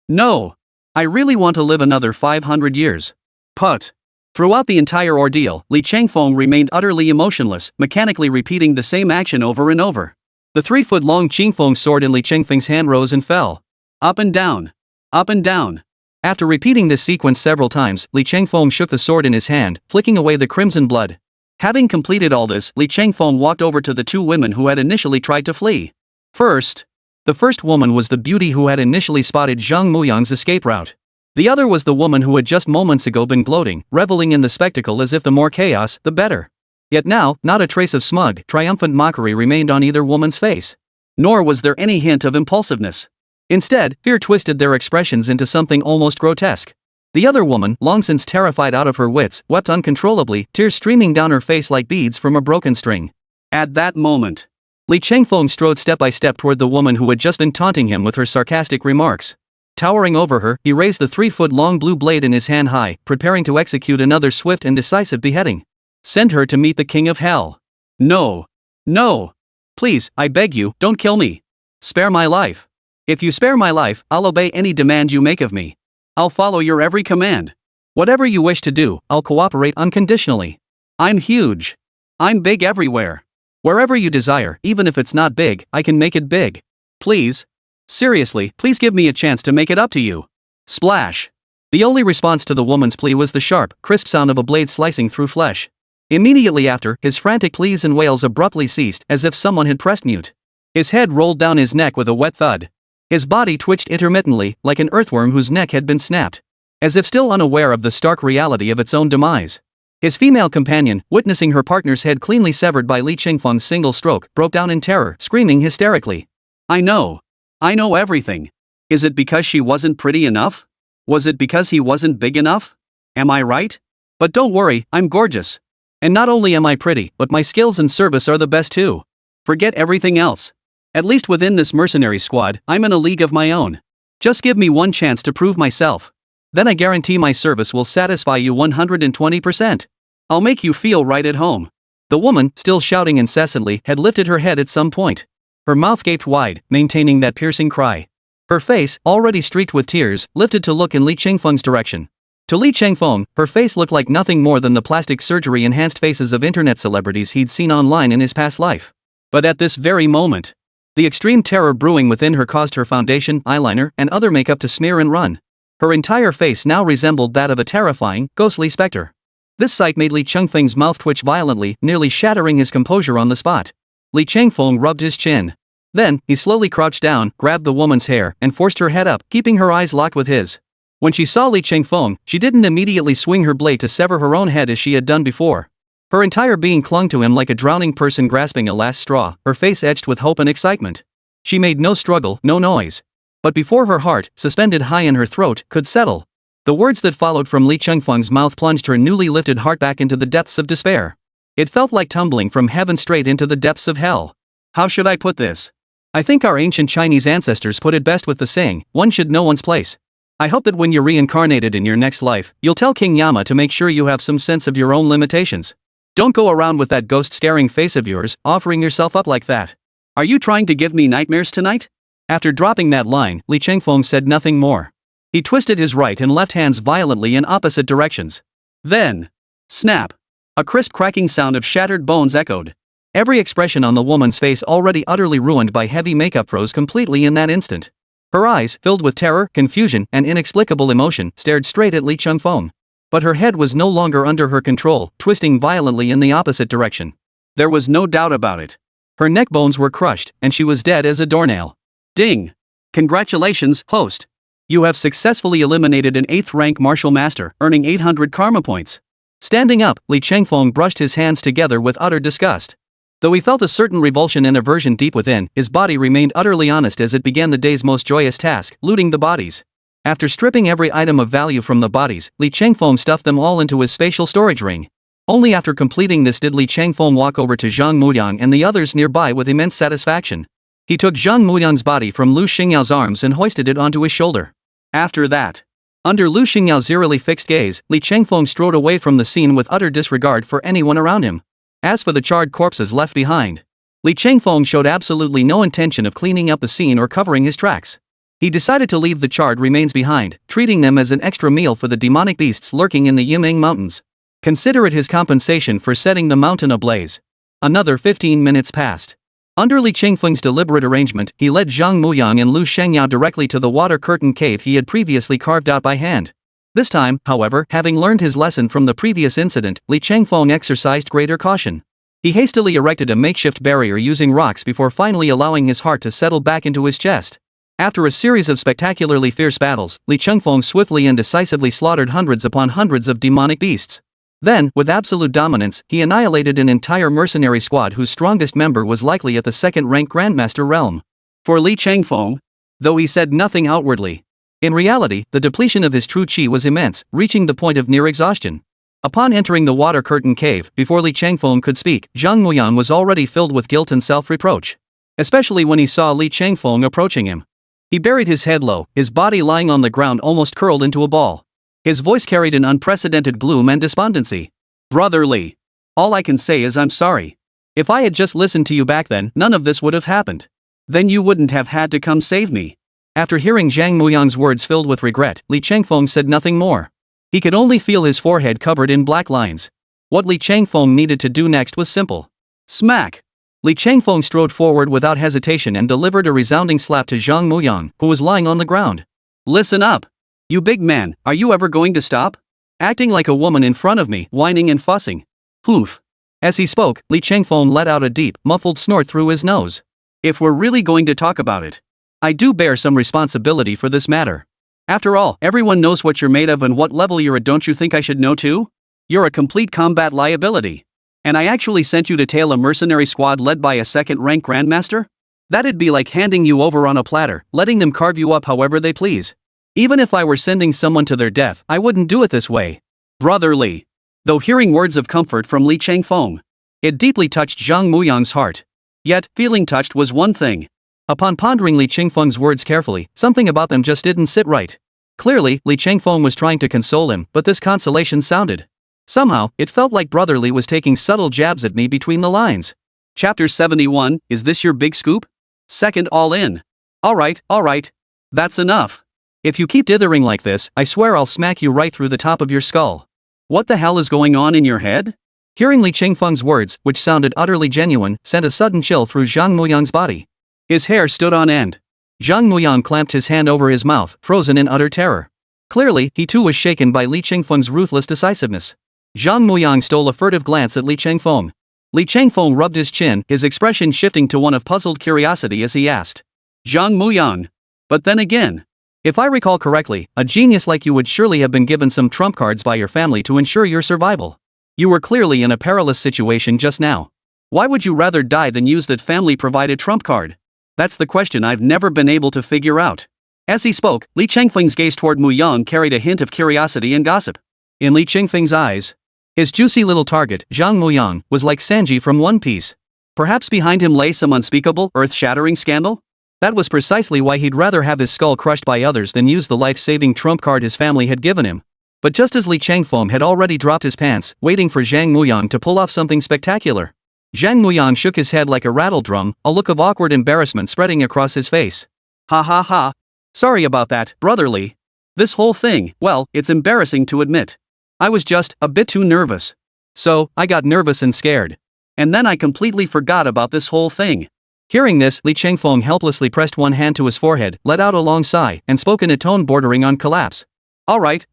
no! I really want to live another 500 years. But... Throughout the entire ordeal, Li Changfeng remained utterly emotionless, mechanically repeating the same action over and over. The 3-foot-long Qingfeng sword in Li Chengfeng's hand rose and fell. Up and down. Up and down. After repeating this sequence several times, Li Chengfeng shook the sword in his hand, flicking away the crimson blood. Having completed all this, Li Chengfeng walked over to the two women who had initially tried to flee. The first woman was the beauty who had initially spotted Zhang Muyang's escape route. The other was the woman who had just moments ago been gloating, reveling in the spectacle as if the more chaos, the better. Yet now, not a trace of smug, triumphant mockery remained on either woman's face. Nor was there any hint of impulsiveness. Instead, fear twisted their expressions into something almost grotesque. The other woman, long since terrified out of her wits, wept uncontrollably, tears streaming down her face like beads from a broken string. At that moment, Li Chengfeng strode step by step toward the woman who had just been taunting him with her sarcastic remarks. Towering over her, he raised the 3-foot-long blue blade in his hand high, preparing to execute another swift and decisive beheading. Send her to meet the king of hell. No. No. Please, I beg you, don't kill me. Spare my life. If you spare my life, I'll obey any demand you make of me. I'll follow your every command. Whatever you wish to do, I'll cooperate unconditionally. I'm huge. I'm big everywhere. Wherever you desire, even if it's not big, I can make it big. Please. Seriously, please give me a chance to make it up to you. Splash. The only response to the woman's plea was the sharp, crisp sound of a blade slicing through flesh. Immediately after, his frantic pleas and wails abruptly ceased, as if someone had pressed mute. His head rolled down his neck with a wet thud. His body twitched intermittently, like an earthworm whose neck had been snapped. As if still unaware of the stark reality of its own demise. His female companion, witnessing her partner's head cleanly severed by Li Chengfeng's single stroke, broke down in terror, screaming hysterically. I know everything. Is it because she wasn't pretty enough? Was it because he wasn't big enough? Am I right? But don't worry, I'm gorgeous. And not only am I pretty, but my skills and service are the best too. Forget everything else. At least within this mercenary squad, I'm in a league of my own. Just give me one chance to prove myself. Then I guarantee my service will satisfy you 120%. I'll make you feel right at home. The woman, still shouting incessantly, had lifted her head at some point. Her mouth gaped wide, maintaining that piercing cry. Her face, already streaked with tears, lifted to look in Li Chengfeng's direction. To Li Chengfeng, her face looked like nothing more than the plastic surgery-enhanced faces of internet celebrities he'd seen online in his past life. But at this very moment, the extreme terror brewing within her caused her foundation, eyeliner, and other makeup to smear and run. Her entire face now resembled that of a terrifying, ghostly specter. This sight made Li Chengfeng's mouth twitch violently, nearly shattering his composure on the spot. Li Chengfeng rubbed his chin. Then, he slowly crouched down, grabbed the woman's hair, and forced her head up, keeping her eyes locked with his. When she saw Li Chengfeng, she didn't immediately swing her blade to sever her own head as she had done before. Her entire being clung to him like a drowning person grasping a last straw, her face etched with hope and excitement. She made no struggle, no noise. But before her heart, suspended high in her throat, could settle, the words that followed from Li Chengfeng's mouth plunged her newly lifted heart back into the depths of despair. It felt like tumbling from heaven straight into the depths of hell. How should I put this? I think our ancient Chinese ancestors put it best with the saying, one should know one's place. I hope that when you're reincarnated in your next life, you'll tell King Yama to make sure you have some sense of your own limitations. Don't go around with that ghost-staring face of yours, offering yourself up like that. Are you trying to give me nightmares tonight? After dropping that line, Li Chengfeng said nothing more. He twisted his right and left hands violently in opposite directions. Then, snap! A crisp cracking sound of shattered bones echoed. Every expression on the woman's face, already utterly ruined by heavy makeup, froze completely in that instant. Her eyes, filled with terror, confusion, and inexplicable emotion, stared straight at Li Chengfeng. But her head was no longer under her control, twisting violently in the opposite direction. There was no doubt about it. Her neck bones were crushed, and she was dead as a doornail. Ding! Congratulations, host! You have successfully eliminated an 8th rank martial master, earning 800 karma points. Standing up, Li Chengfeng brushed his hands together with utter disgust. Though he felt a certain revulsion and aversion deep within, his body remained utterly honest as it began the day's most joyous task, looting the bodies. After stripping every item of value from the bodies, Li Chengfeng stuffed them all into his spatial storage ring. Only after completing this did Li Chengfeng walk over to Zhang Muyang and the others nearby with immense satisfaction. He took Zhang Muyang's body from Lu Xingyao's arms and hoisted it onto his shoulder. After that, under Lu Xingyao's eerily fixed gaze, Li Chengfeng strode away from the scene with utter disregard for anyone around him. As for the charred corpses left behind, Li Chengfeng showed absolutely no intention of cleaning up the scene or covering his tracks. He decided to leave the charred remains behind, treating them as an extra meal for the demonic beasts lurking in the Yiming Mountains. Consider it his compensation for setting the mountain ablaze. Another 15 minutes passed. Under Li Chengfeng's deliberate arrangement, he led Zhang Muyang and Lu Shengyao directly to the water curtain cave he had previously carved out by hand. This time, however, having learned his lesson from the previous incident, Li Chengfeng exercised greater caution. He hastily erected a makeshift barrier using rocks before finally allowing his heart to settle back into his chest. After a series of spectacularly fierce battles, Li Chengfeng swiftly and decisively slaughtered hundreds upon hundreds of demonic beasts. Then, with absolute dominance, he annihilated an entire mercenary squad whose strongest member was likely at the second-rank Grandmaster realm. For Li Chengfeng, though he said nothing outwardly, in reality, the depletion of his true qi was immense, reaching the point of near exhaustion. Upon entering the water curtain cave, before Li Chengfeng could speak, Zhang Muyang was already filled with guilt and self-reproach. Especially when he saw Li Chengfeng approaching him. He buried his head low, his body lying on the ground almost curled into a ball. His voice carried an unprecedented gloom and despondency. Brother Li, all I can say is I'm sorry. If I had just listened to you back then, none of this would have happened. Then you wouldn't have had to come save me. After hearing Zhang Muyang's words filled with regret, Li Chengfeng said nothing more. He could only feel his forehead covered in black lines. What Li Chengfeng needed to do next was simple. Smack! Li Chengfeng strode forward without hesitation and delivered a resounding slap to Zhang Muyang, who was lying on the ground. Listen up! You big man, are you ever going to stop? Acting like a woman in front of me, whining and fussing. Poof! As he spoke, Li Chengfeng let out a deep, muffled snort through his nose. If we're really going to talk about it, I do bear some responsibility for this matter. After all, everyone knows what you're made of and what level you're at. Don't you think I should know too? You're a complete combat liability. And I actually sent you to tail a mercenary squad led by a second-rank Grandmaster? That'd be like handing you over on a platter, letting them carve you up however they please. Even if I were sending someone to their death, I wouldn't do it this way. Brother Li. Though hearing words of comfort from Li Chengfeng, it deeply touched Zhang Muyang's heart. Yet, feeling touched was one thing. Upon pondering Li Chengfeng's words carefully, something about them just didn't sit right. Clearly, Li Chengfeng was trying to console him, but this consolation sounded. Somehow, it felt like Brother Li was taking subtle jabs at me between the lines. Chapter 71, is this your big scoop? Second all in. Alright. That's enough. If you keep dithering like this, I swear I'll smack you right through the top of your skull. What the hell is going on in your head? Hearing Li Chengfeng's words, which sounded utterly genuine, sent a sudden chill through Zhang Muyang's body. His hair stood on end. Zhang Muyang clamped his hand over his mouth, frozen in utter terror. Clearly, he too was shaken by Li Chengfeng's ruthless decisiveness. Zhang Muyang stole a furtive glance at Li Chengfeng. Li Chengfeng rubbed his chin, his expression shifting to one of puzzled curiosity as he asked. Zhang Muyang. But then again, if I recall correctly, a genius like you would surely have been given some trump cards by your family to ensure your survival. You were clearly in a perilous situation just now. Why would you rather die than use that family-provided trump card? That's the question I've never been able to figure out. As he spoke, Li Chengfeng's gaze toward Muyang carried a hint of curiosity and gossip. In Li Chengfeng's eyes, his juicy little target, Zhang Muyang, was like Sanji from One Piece. Perhaps behind him lay some unspeakable, earth-shattering scandal? That was precisely why he'd rather have his skull crushed by others than use the life-saving trump card his family had given him. But just as Li Chengfeng had already dropped his pants, waiting for Zhang Muyang to pull off something spectacular, Zhang Muyang shook his head like a rattle drum, a look of awkward embarrassment spreading across his face. Ha ha ha. Sorry about that, Brother Li. This whole thing, well, it's embarrassing to admit. I was just a bit too nervous. So, I got nervous and scared. And then I completely forgot about this whole thing. Hearing this, Li Chengfeng helplessly pressed one hand to his forehead, let out a long sigh, and spoke in a tone bordering on collapse. Alright.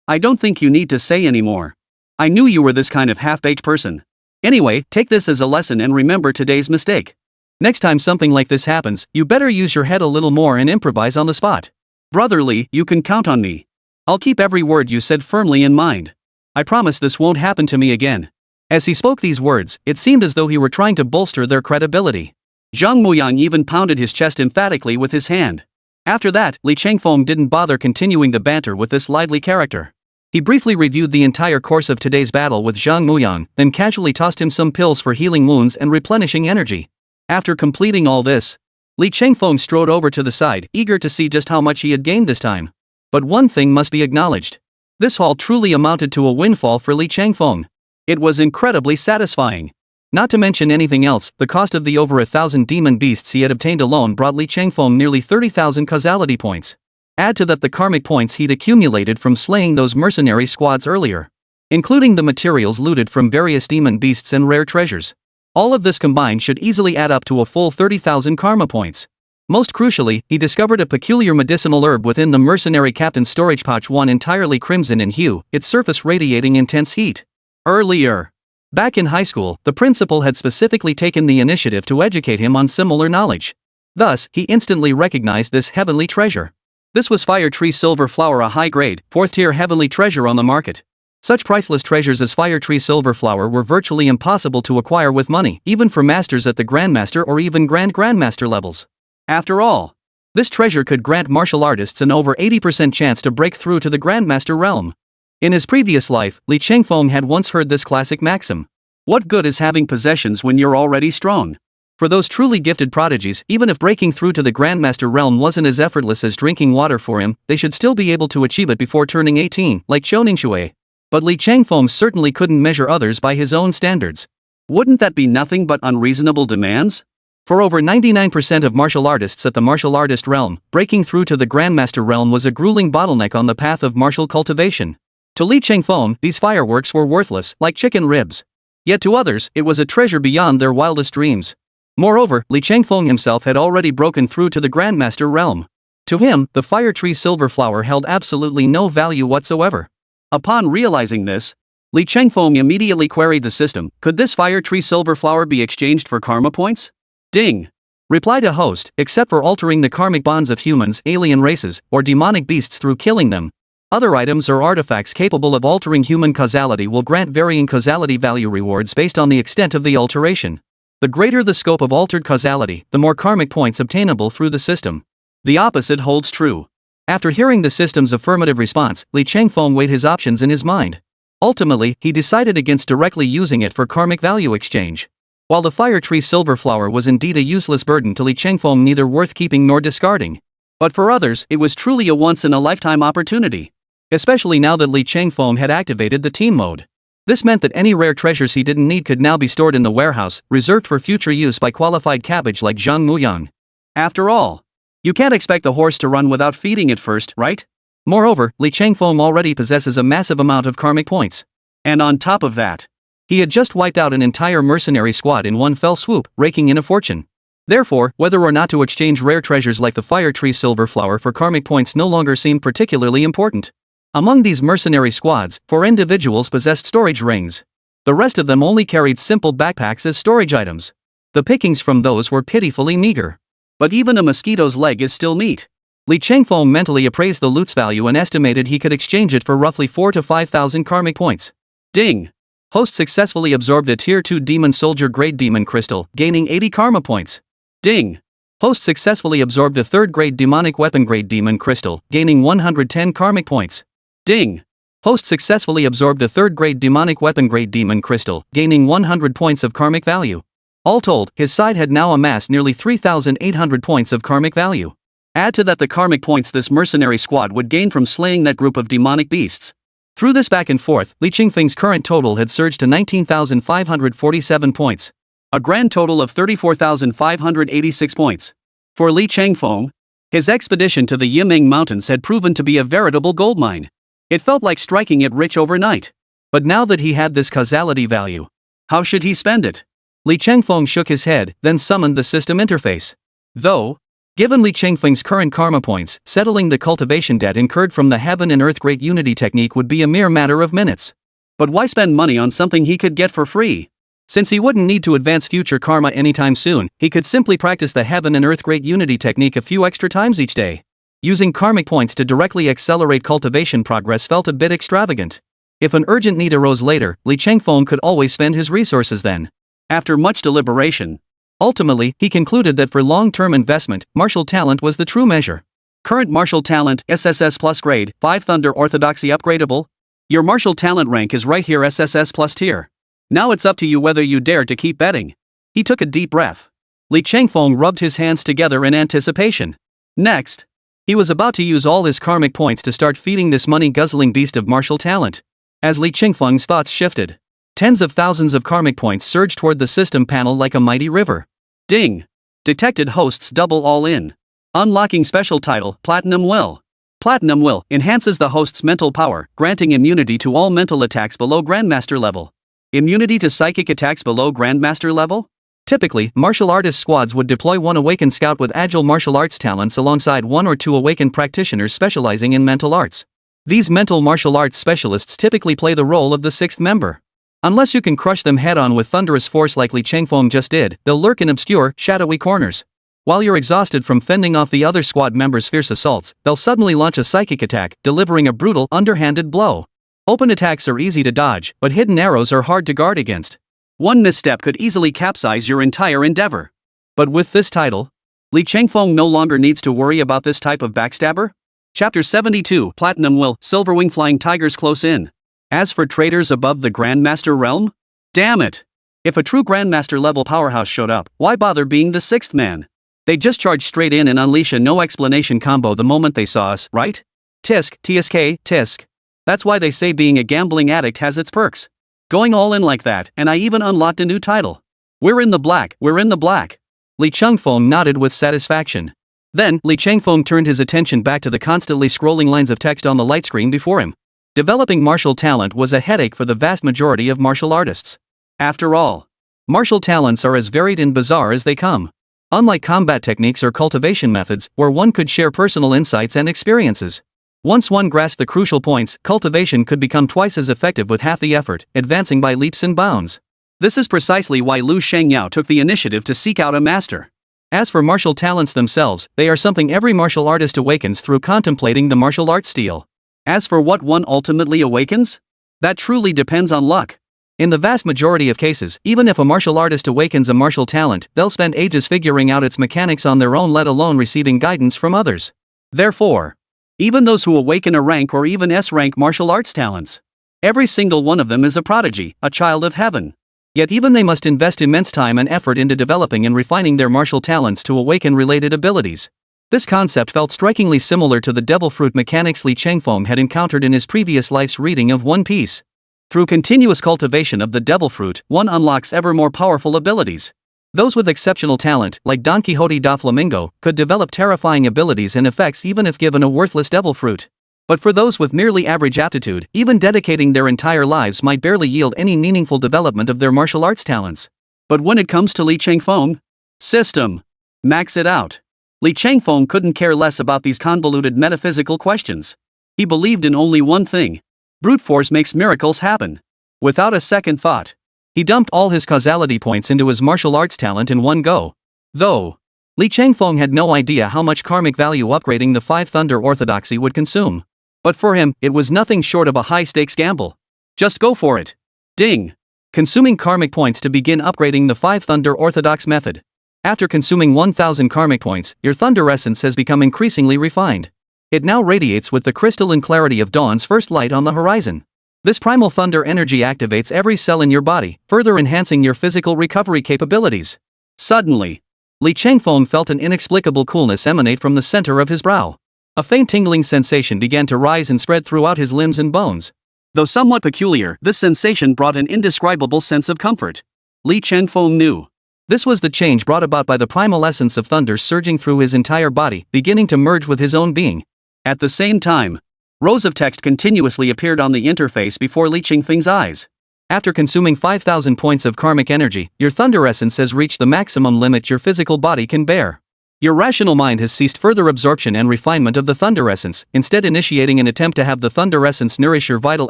I don't think you need to say anymore. I knew you were this kind of half-baked person. Anyway, take this as a lesson and remember today's mistake. Next time something like this happens, you better use your head a little more and improvise on the spot. Brother Li, you can count on me. I'll keep every word you said firmly in mind. I promise this won't happen to me again. As he spoke these words, it seemed as though he were trying to bolster their credibility. Zhang Muyang even pounded his chest emphatically with his hand. After that, Li Chengfeng didn't bother continuing the banter with this lively character. He briefly reviewed the entire course of today's battle with Zhang Muyang, then casually tossed him some pills for healing wounds and replenishing energy. After completing all this, Li Changfeng strode over to the side, eager to see just how much he had gained this time. But one thing must be acknowledged. This haul truly amounted to a windfall for Li Changfeng. It was incredibly satisfying. Not to mention anything else, the cost of the over 1,000 demon beasts he had obtained alone brought Li Changfeng nearly 30,000 causality points. Add to that the karmic points he'd accumulated from slaying those mercenary squads earlier, including the materials looted from various demon beasts and rare treasures. All of this combined should easily add up to a full 30,000 karma points. Most crucially, he discovered a peculiar medicinal herb within the mercenary captain's storage pouch, one entirely crimson in hue, its surface radiating intense heat. Earlier, back in high school, the principal had specifically taken the initiative to educate him on similar knowledge. Thus, he instantly recognized this heavenly treasure. This was Fire Tree Silver Flower, a high-grade, 4th-tier heavenly treasure on the market. Such priceless treasures as Fire Tree Silver Flower were virtually impossible to acquire with money, even for masters at the Grandmaster or even Grandmaster levels. After all, this treasure could grant martial artists an over 80% chance to break through to the Grandmaster realm. In his previous life, Li Changfeng had once heard this classic maxim: "What good is having possessions when you're already strong?" For those truly gifted prodigies, even if breaking through to the Grandmaster realm wasn't as effortless as drinking water for him, they should still be able to achieve it before turning 18, like Qiuningshui. But Li Changfeng certainly couldn't measure others by his own standards. Wouldn't that be nothing but unreasonable demands? For over 99% of martial artists at the martial artist realm, breaking through to the Grandmaster realm was a grueling bottleneck on the path of martial cultivation. To Li Changfeng, these fireworks were worthless, like chicken ribs. Yet to others, it was a treasure beyond their wildest dreams. Moreover, Li Changfeng himself had already broken through to the Grandmaster realm. To him, the Fire Tree Silver Flower held absolutely no value whatsoever. Upon realizing this, Li Changfeng immediately queried the system: could this Fire Tree Silver Flower be exchanged for karma points? Ding! Replied a host, except for altering the karmic bonds of humans, alien races, or demonic beasts through killing them. Other items or artifacts capable of altering human causality will grant varying causality value rewards based on the extent of the alteration. The greater the scope of altered causality, the more karmic points obtainable through the system. The opposite holds true. After hearing the system's affirmative response, Li Changfeng weighed his options in his mind. Ultimately, he decided against directly using it for karmic value exchange. While the Fire Tree Silver Flower was indeed a useless burden to Li Changfeng, neither worth keeping nor discarding. But for others, it was truly a once-in-a-lifetime opportunity. Especially now that Li Changfeng had activated the team mode. This meant that any rare treasures he didn't need could now be stored in the warehouse, reserved for future use by qualified cabbage like Zhang Muyang. After all, you can't expect the horse to run without feeding it first, right? Moreover, Li Changfeng already possesses a massive amount of karmic points. And on top of that, he had just wiped out an entire mercenary squad in one fell swoop, raking in a fortune. Therefore, whether or not to exchange rare treasures like the Fire Tree Silver Flower for karmic points no longer seemed particularly important. Among these mercenary squads, 4 individuals possessed storage rings. The rest of them only carried simple backpacks as storage items. The pickings from those were pitifully meager. But even a mosquito's leg is still meat. Li Changfeng mentally appraised the loot's value and estimated he could exchange it for roughly 4,000 to 5,000 karmic points. Ding! Host successfully absorbed a Tier 2 Demon Soldier Grade Demon Crystal, gaining 80 karma points. Ding! Host successfully absorbed a 3rd Grade Demonic Weapon Grade Demon Crystal, gaining 110 karmic points. Ding! Host successfully absorbed a 3rd Grade Demonic Weapon Grade Demon Crystal, gaining 100 points of karmic value. All told, his side had now amassed nearly 3,800 points of karmic value. Add to that the karmic points this mercenary squad would gain from slaying that group of demonic beasts. Through this back and forth, Li Changfeng's current total had surged to 19,547 points. A grand total of 34,586 points. For Li Changfeng, his expedition to the Yiming Mountains had proven to be a veritable goldmine. It felt like striking it rich overnight. But now that he had this causality value, how should he spend it? Li Changfeng shook his head, then summoned the system interface. Though, given Li Changfeng's current karma points, settling the cultivation debt incurred from the Heaven and Earth Great Unity technique would be a mere matter of minutes. But why spend money on something he could get for free? Since he wouldn't need to advance future karma anytime soon, he could simply practice the Heaven and Earth Great Unity technique a few extra times each day. Using karmic points to directly accelerate cultivation progress felt a bit extravagant. If an urgent need arose later, Li Changfeng could always spend his resources then. After much deliberation, ultimately, he concluded that for long-term investment, martial talent was the true measure. Current martial talent, SSS plus grade, 5 Thunder Orthodoxy upgradable. Your martial talent rank is right here, SSS plus tier. Now it's up to you whether you dare to keep betting. He took a deep breath. Li Changfeng rubbed his hands together in anticipation. Next, he was about to use all his karmic points to start feeding this money-guzzling beast of martial talent. As Li Changfeng's thoughts shifted, tens of thousands of karmic points surged toward the system panel like a mighty river. Ding! Detected hosts double all in. Unlocking special title, Platinum Will. Platinum Will enhances the host's mental power, granting immunity to all mental attacks below Grandmaster level. Immunity to psychic attacks below Grandmaster level? Typically, martial artist squads would deploy one awakened scout with agile martial arts talents alongside one or two awakened practitioners specializing in mental arts. These mental martial arts specialists typically play the role of the sixth member. Unless you can crush them head-on with thunderous force like Li Changfeng just did, they'll lurk in obscure, shadowy corners. While you're exhausted from fending off the other squad members' fierce assaults, they'll suddenly launch a psychic attack, delivering a brutal, underhanded blow. Open attacks are easy to dodge, but hidden arrows are hard to guard against. One misstep could easily capsize your entire endeavor. But with this title, Li Changfeng no longer needs to worry about this type of backstabber. Chapter 72, Platinum Will, Silverwing Flying Tigers Close In. As for traitors above the Grandmaster realm? Damn it! If a true Grandmaster level powerhouse showed up, why bother being the sixth man? They'd just charge straight in and unleash a no-explanation combo the moment they saw us, right? Tisk, TSK, tisk. That's why they say being a gambling addict has its perks. Going all in like that, and I even unlocked a new title. We're in the black, we're in the black. Li Changfeng nodded with satisfaction. Then, Li Changfeng turned his attention back to the constantly scrolling lines of text on the light screen before him. Developing martial talent was a headache for the vast majority of martial artists. After all, martial talents are as varied and bizarre as they come. Unlike combat techniques or cultivation methods, where one could share personal insights and experiences. Once one grasped the crucial points, cultivation could become twice as effective with half the effort, advancing by leaps and bounds. This is precisely why Lu Shangyao took the initiative to seek out a master. As for martial talents themselves, they are something every martial artist awakens through contemplating the martial arts stele. As for what one ultimately awakens? That truly depends on luck. In the vast majority of cases, even if a martial artist awakens a martial talent, they'll spend ages figuring out its mechanics on their own, let alone receiving guidance from others. Therefore, even those who awaken a rank or even S-rank martial arts talents, every single one of them is a prodigy, a child of heaven. Yet even they must invest immense time and effort into developing and refining their martial talents to awaken related abilities. This concept felt strikingly similar to the devil fruit mechanics Li Changfeng had encountered in his previous life's reading of One Piece. Through continuous cultivation of the devil fruit, one unlocks ever more powerful abilities. Those with exceptional talent, like Don Quixote da Flamingo, could develop terrifying abilities and effects even if given a worthless devil fruit. But for those with merely average aptitude, even dedicating their entire lives might barely yield any meaningful development of their martial arts talents. But when it comes to Li Changfeng, system. Max it out. Li Changfeng couldn't care less about these convoluted metaphysical questions. He believed in only one thing. Brute force makes miracles happen. Without a second thought, he dumped all his causality points into his martial arts talent in one go. Though, Li Changfeng had no idea how much karmic value upgrading the 5 Thunder Orthodoxy would consume. But for him, it was nothing short of a high-stakes gamble. Just go for it. Ding! Consuming karmic points to begin upgrading the 5 Thunder Orthodox method. After consuming 1000 karmic points, your Thunder essence has become increasingly refined. It now radiates with the crystalline clarity of dawn's first light on the horizon. This primal thunder energy activates every cell in your body, further enhancing your physical recovery capabilities. Suddenly, Li Changfeng felt an inexplicable coolness emanate from the center of his brow. A faint tingling sensation began to rise and spread throughout his limbs and bones. Though somewhat peculiar, this sensation brought an indescribable sense of comfort. Li Changfeng knew. This was the change brought about by the primal essence of thunder surging through his entire body, beginning to merge with his own being. At the same time, rows of text continuously appeared on the interface before Li Changfeng's eyes. After consuming 5,000 points of karmic energy, your thunder essence has reached the maximum limit your physical body can bear. Your rational mind has ceased further absorption and refinement of the thunder essence, instead initiating an attempt to have the thunder essence nourish your vital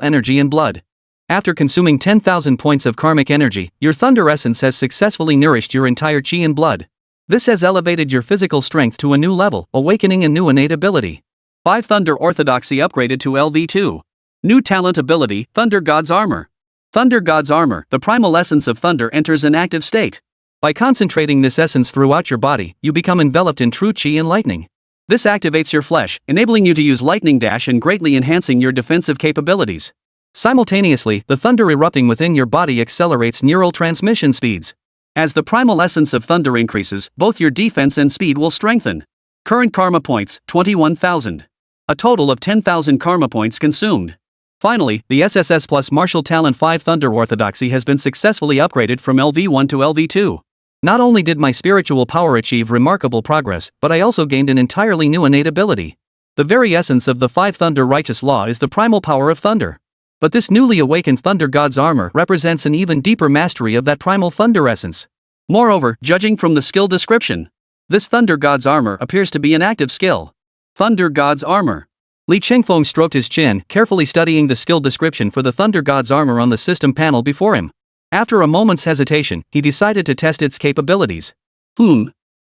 energy and blood. After consuming 10,000 points of karmic energy, your thunder essence has successfully nourished your entire chi and blood. This has elevated your physical strength to a new level, awakening a new innate ability. 5 Thunder Orthodoxy upgraded to LV2. New talent ability, Thunder God's Armor. Thunder God's Armor, the primal essence of thunder enters an active state. By concentrating this essence throughout your body, you become enveloped in true chi and lightning. This activates your flesh, enabling you to use lightning dash and greatly enhancing your defensive capabilities. Simultaneously, the thunder erupting within your body accelerates neural transmission speeds. As the primal essence of thunder increases, both your defense and speed will strengthen. Current karma points, 21,000. A total of 10,000 karma points consumed. Finally, the SSS plus Martial Talent 5 Thunder Orthodoxy has been successfully upgraded from LV1 to LV2. Not only did my spiritual power achieve remarkable progress, but I also gained an entirely new innate ability. The very essence of the 5 Thunder Righteous Law is the primal power of thunder. But this newly awakened Thunder God's armor represents an even deeper mastery of that primal thunder essence. Moreover, judging from the skill description, this Thunder God's armor appears to be an active skill. Thunder God's armor. Li Chengfeng stroked his chin, carefully studying the skill description for the Thunder God's armor on the system panel before him. After a moment's hesitation, he decided to test its capabilities.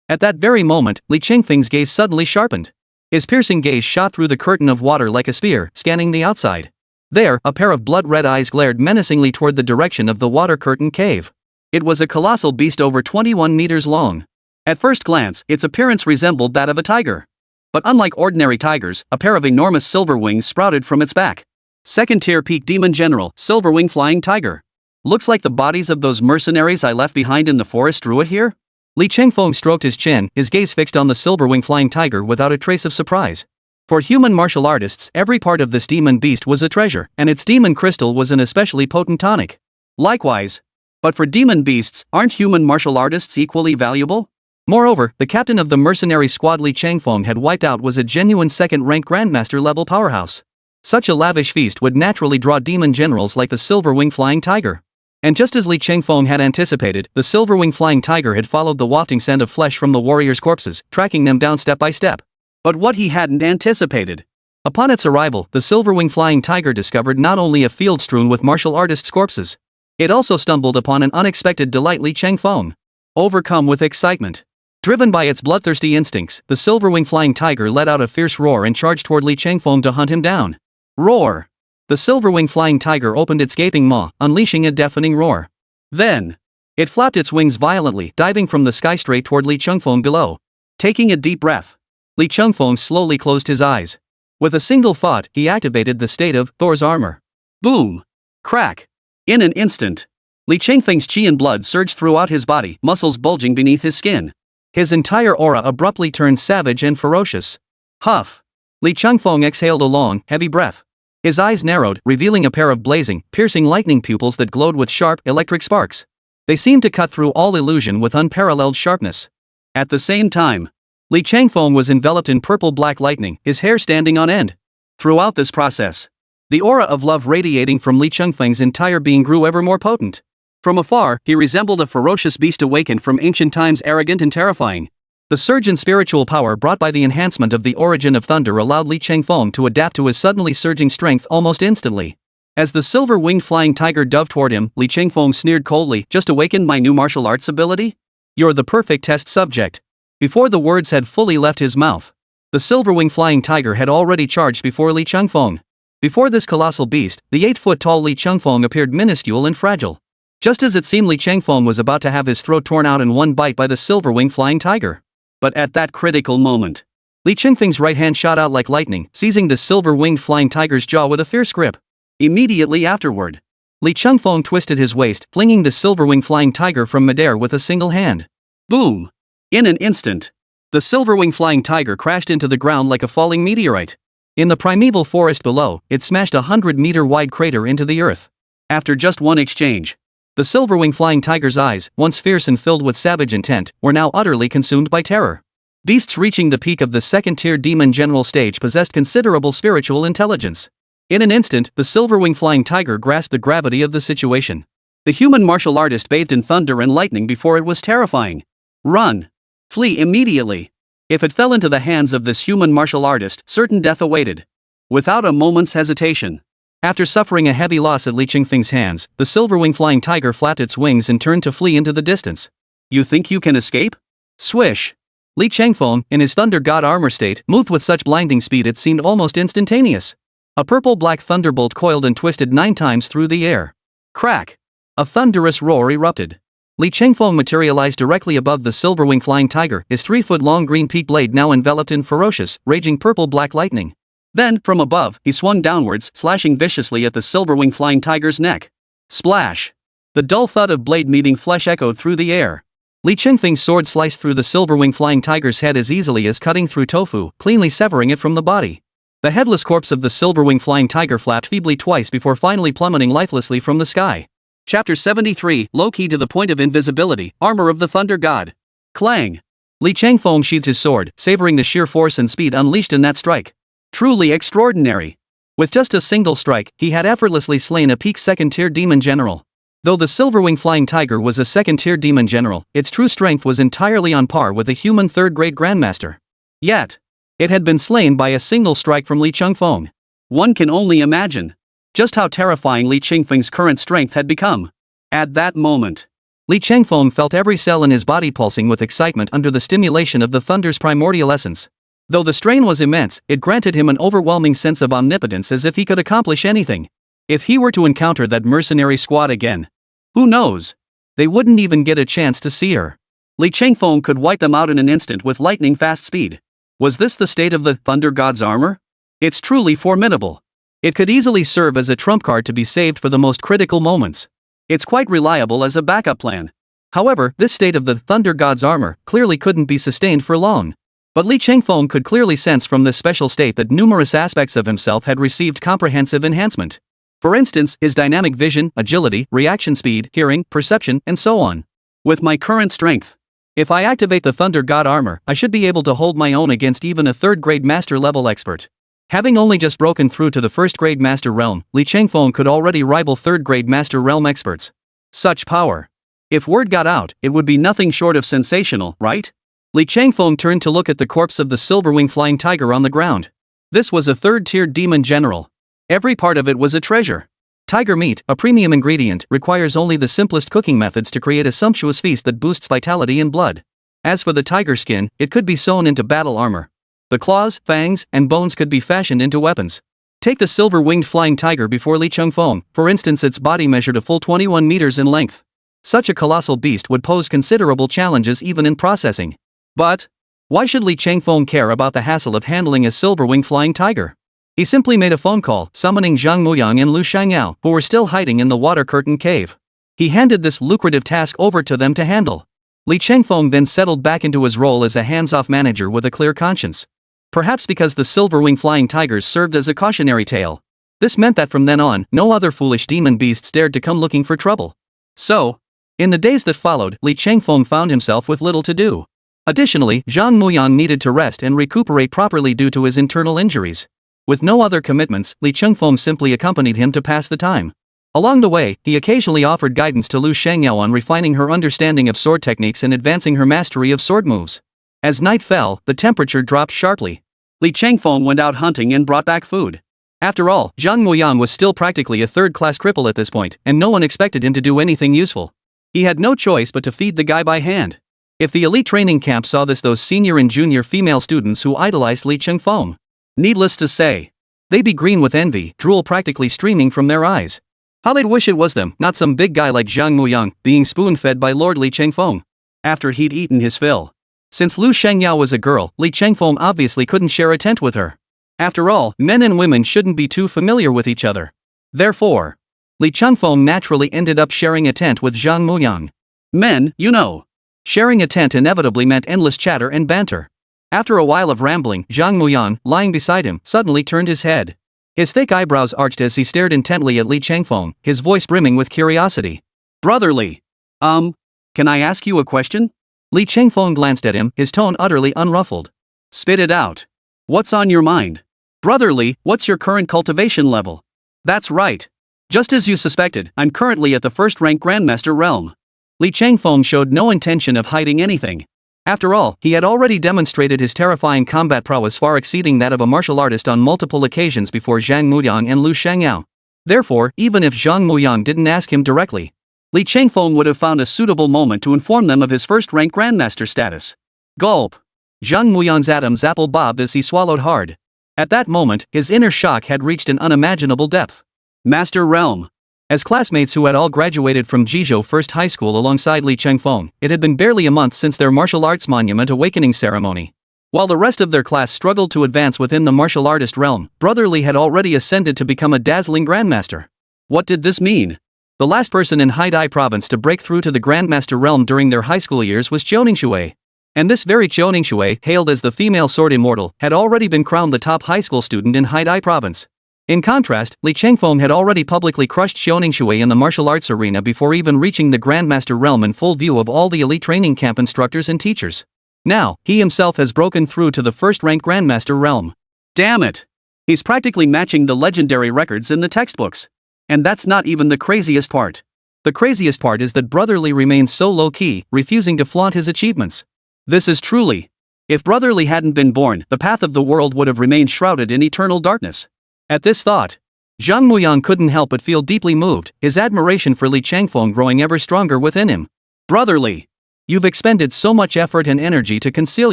At that very moment, Li Chengfeng's gaze suddenly sharpened. His piercing gaze shot through the curtain of water like a spear, scanning the outside. There, a pair of blood-red eyes glared menacingly toward the direction of the water curtain cave. It was a colossal beast over 21 meters long. At first glance, its appearance resembled that of a tiger. But unlike ordinary tigers, a pair of enormous silver wings sprouted from its back. Second-tier peak demon general, silver wing flying tiger. Looks like the bodies of those mercenaries I left behind in the forest drew it here? Li Chengfeng stroked his chin, his gaze fixed on the silver wing flying tiger without a trace of surprise. For human martial artists, every part of this demon beast was a treasure, and its demon crystal was an especially potent tonic. Likewise. But for demon beasts, aren't human martial artists equally valuable? Moreover, the captain of the mercenary squad Li Chengfeng had wiped out was a genuine second-rank grandmaster level powerhouse. Such a lavish feast would naturally draw demon generals like the silver wing flying tiger. And just as Li Chengfeng had anticipated, the silver wing flying tiger had followed the wafting scent of flesh from the warriors' corpses, tracking them down step by step. But what he hadn't anticipated. Upon its arrival, the silver wing flying tiger discovered not only a field strewn with martial artists' corpses. It also stumbled upon an unexpected delight. Li Chengfeng, overcome with excitement, driven by its bloodthirsty instincts, the silver wing flying tiger let out a fierce roar and charged toward Li Chengfeng to hunt him down. Roar! The silver wing flying tiger opened its gaping maw, unleashing a deafening roar. Then, it flapped its wings violently, diving from the sky straight toward Li Chengfeng below. Taking a deep breath, Li Chengfeng slowly closed his eyes. With a single thought, he activated the state of Thor's armor. Boom! Crack! In an instant, Li Chengfeng's qi and blood surged throughout his body, muscles bulging beneath his skin. His entire aura abruptly turned savage and ferocious. Huff! Li Chengfeng exhaled a long, heavy breath. His eyes narrowed, revealing a pair of blazing, piercing lightning pupils that glowed with sharp, electric sparks. They seemed to cut through all illusion with unparalleled sharpness. At the same time, Li Chengfeng was enveloped in purple-black lightning, his hair standing on end. Throughout this process, the aura of love radiating from Li Chengfeng's entire being grew ever more potent. From afar, he resembled a ferocious beast awakened from ancient times, arrogant and terrifying. The surge in spiritual power brought by the enhancement of the origin of thunder allowed Li Chengfeng to adapt to his suddenly surging strength almost instantly. As the silver-winged flying tiger dove toward him, Li Chengfeng sneered coldly, "Just awakened my new martial arts ability? You're the perfect test subject." Before the words had fully left his mouth, the silver-winged flying tiger had already charged before Li Chengfeng. Before this colossal beast, the 8-foot-tall Li Chengfeng appeared minuscule and fragile. Just as it seemed Li Chengfeng was about to have his throat torn out in one bite by the silver-winged flying tiger. But at that critical moment, Li Chengfeng's right hand shot out like lightning, seizing the silver-winged flying tiger's jaw with a fierce grip. Immediately afterward, Li Chengfeng twisted his waist, flinging the silver-winged flying tiger from midair with a single hand. Boom! In an instant, the silver-winged flying tiger crashed into the ground like a falling meteorite. In the primeval forest below, it smashed a 100-meter-wide crater into the earth. After just one exchange, the silver-winged flying tiger's eyes, once fierce and filled with savage intent, were now utterly consumed by terror. Beasts reaching the peak of the second-tier demon general stage possessed considerable spiritual intelligence. In an instant, the silver-winged flying tiger grasped the gravity of the situation. The human martial artist bathed in thunder and lightning before it was terrifying. Run! Flee immediately! If it fell into the hands of this human martial artist, certain death awaited. Without a moment's hesitation, after suffering a heavy loss at Li Chengfeng's hands, the silver-winged flying tiger flapped its wings and turned to flee into the distance. You think you can escape? Swish! Li Chengfeng, in his thunder god armor state, moved with such blinding speed it seemed almost instantaneous. A purple-black thunderbolt coiled and twisted 9 times through the air. Crack! A thunderous roar erupted. Li Chengfeng materialized directly above the silver-winged flying tiger, his 3-foot-long green peak blade now enveloped in ferocious, raging purple-black lightning. Then, from above, he swung downwards, slashing viciously at the silver-winged flying tiger's neck. Splash! The dull thud of blade meeting flesh echoed through the air. Li Chengfeng's sword sliced through the silver-wing flying tiger's head as easily as cutting through tofu, cleanly severing it from the body. The headless corpse of the silver-wing flying tiger flapped feebly twice before finally plummeting lifelessly from the sky. Chapter 73, Low-Key to the Point of Invisibility, Armor of the Thunder God. Clang! Li Chengfeng sheathed his sword, savoring the sheer force and speed unleashed in that strike. Truly extraordinary. With just a single strike, he had effortlessly slain a peak second-tier demon general. Though the silver-wing flying tiger was a second-tier demon general, its true strength was entirely on par with a human third-grade grandmaster. Yet, it had been slain by a single strike from Li Chengfeng. One can only imagine just how terrifying Li Chengfeng's current strength had become. At that moment, Li Chengfeng felt every cell in his body pulsing with excitement under the stimulation of the thunder's primordial essence. Though the strain was immense, it granted him an overwhelming sense of omnipotence as if he could accomplish anything. If he were to encounter that mercenary squad again, who knows? They wouldn't even get a chance to see her. Li Chengfeng could wipe them out in an instant with lightning-fast speed. Was this the state of the Thunder God's armor? It's truly formidable. It could easily serve as a trump card to be saved for the most critical moments. It's quite reliable as a backup plan. However, this state of the Thunder God's armor clearly couldn't be sustained for long. But Li Chengfeng could clearly sense from this special state that numerous aspects of himself had received comprehensive enhancement. For instance, his dynamic vision, agility, reaction speed, hearing, perception, and so on. With my current strength, if I activate the Thunder God armor, I should be able to hold my own against even a third-grade master level expert. Having only just broken through to the first-grade master realm, Li Chengfeng could already rival third-grade master realm experts. Such power. If word got out, it would be nothing short of sensational, right? Li Chengfeng turned to look at the corpse of the silver-wing flying tiger on the ground. This was a third-tier demon general. Every part of it was a treasure. Tiger meat, a premium ingredient, requires only the simplest cooking methods to create a sumptuous feast that boosts vitality and blood. As for the tiger skin, it could be sewn into battle armor. The claws, fangs, and bones could be fashioned into weapons. Take the silver-winged flying tiger before Li Chengfeng, for instance, its body measured a full 21 meters in length. Such a colossal beast would pose considerable challenges even in processing. But why should Li Chengfeng care about the hassle of handling a silver-winged flying tiger? He simply made a phone call, summoning Zhang Muyang and Lu Shangyao, who were still hiding in the water curtain cave. He handed this lucrative task over to them to handle. Li Chengfeng then settled back into his role as a hands-off manager with a clear conscience. Perhaps because the silver-wing flying tigers served as a cautionary tale. This meant that from then on, no other foolish demon beasts dared to come looking for trouble. So, in the days that followed, Li Chengfeng found himself with little to do. Additionally, Zhang Muyang needed to rest and recuperate properly due to his internal injuries. With no other commitments, Li Chengfeng simply accompanied him to pass the time. Along the way, he occasionally offered guidance to Lu Shangyao on refining her understanding of sword techniques and advancing her mastery of sword moves. As night fell, the temperature dropped sharply. Li Chengfeng went out hunting and brought back food. After all, Zhang Muyang was still practically a third-class cripple at this point, and no one expected him to do anything useful. He had no choice but to feed the guy by hand. If the elite training camp saw this, those senior and junior female students who idolized Li Chengfeng, needless to say, they'd be green with envy, drool practically streaming from their eyes. How they'd wish it was them, not some big guy like Zhang Muyang, being spoon-fed by Lord Li Chengfeng after he'd eaten his fill. Since Lu Shangyao was a girl, Li Chengfeng obviously couldn't share a tent with her. After all, men and women shouldn't be too familiar with each other. Therefore, Li Chengfeng naturally ended up sharing a tent with Zhang Muyang. Men, you know. Sharing a tent inevitably meant endless chatter and banter. After a while of rambling, Zhang Muyang, lying beside him, suddenly turned his head. His thick eyebrows arched as he stared intently at Li Chengfeng, his voice brimming with curiosity. Brotherly. Can I ask you a question? Li Chengfeng glanced at him, his tone utterly unruffled. Spit it out. What's on your mind? Brotherly, what's your current cultivation level? That's right. Just as you suspected, I'm currently at the first-rank Grandmaster realm. Li Chengfeng showed no intention of hiding anything. After all, he had already demonstrated his terrifying combat prowess far exceeding that of a martial artist on multiple occasions before Zhang Muyang and Lu Shangyao. Therefore, even if Zhang Muyang didn't ask him directly, Li Chengfeng would have found a suitable moment to inform them of his first-rank Grandmaster status. Gulp. Zhang Muyang's atoms apple bobbed as he swallowed hard. At that moment, his inner shock had reached an unimaginable depth. Master Realm. As classmates who had all graduated from Jizhou First High School alongside Li Chengfeng, it had been barely a month since their martial arts monument awakening ceremony. While the rest of their class struggled to advance within the martial artist realm, Brother Li had already ascended to become a dazzling grandmaster. What did this mean? The last person in Haidai province to break through to the Grandmaster realm during their high school years was Qiuningshui. And this very Qiuningshui, hailed as the female sword immortal, had already been crowned the top high school student in Haidai province. In contrast, Li Chengfeng had already publicly crushed Qiuningshui in the martial arts arena before even reaching the Grandmaster realm in full view of all the elite training camp instructors and teachers. Now, he himself has broken through to the first-ranked Grandmaster realm. Damn it! He's practically matching the legendary records in the textbooks. And that's not even the craziest part. The craziest part is that Brother Li remains so low-key, refusing to flaunt his achievements. This is truly. If Brother Li hadn't been born, the path of the world would have remained shrouded in eternal darkness. At this thought, Zhang Muyang couldn't help but feel deeply moved, his admiration for Li Chengfeng growing ever stronger within him. Brother Li, you've expended so much effort and energy to conceal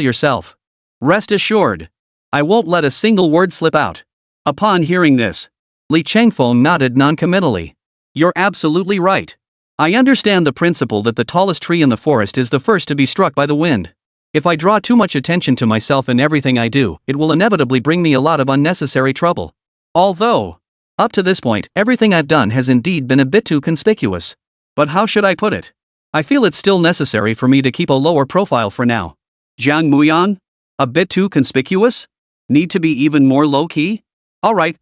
yourself. Rest assured, I won't let a single word slip out. Upon hearing this, Li Chengfeng nodded noncommittally. You're absolutely right. I understand the principle that the tallest tree in the forest is the first to be struck by the wind. If I draw too much attention to myself in everything I do, it will inevitably bring me a lot of unnecessary trouble. Although, up to this point, everything I've done has indeed been a bit too conspicuous. But how should I put it? I feel it's still necessary for me to keep a lower profile for now. Zhang Muyan? A bit too conspicuous? Need to be even more low-key? Alright.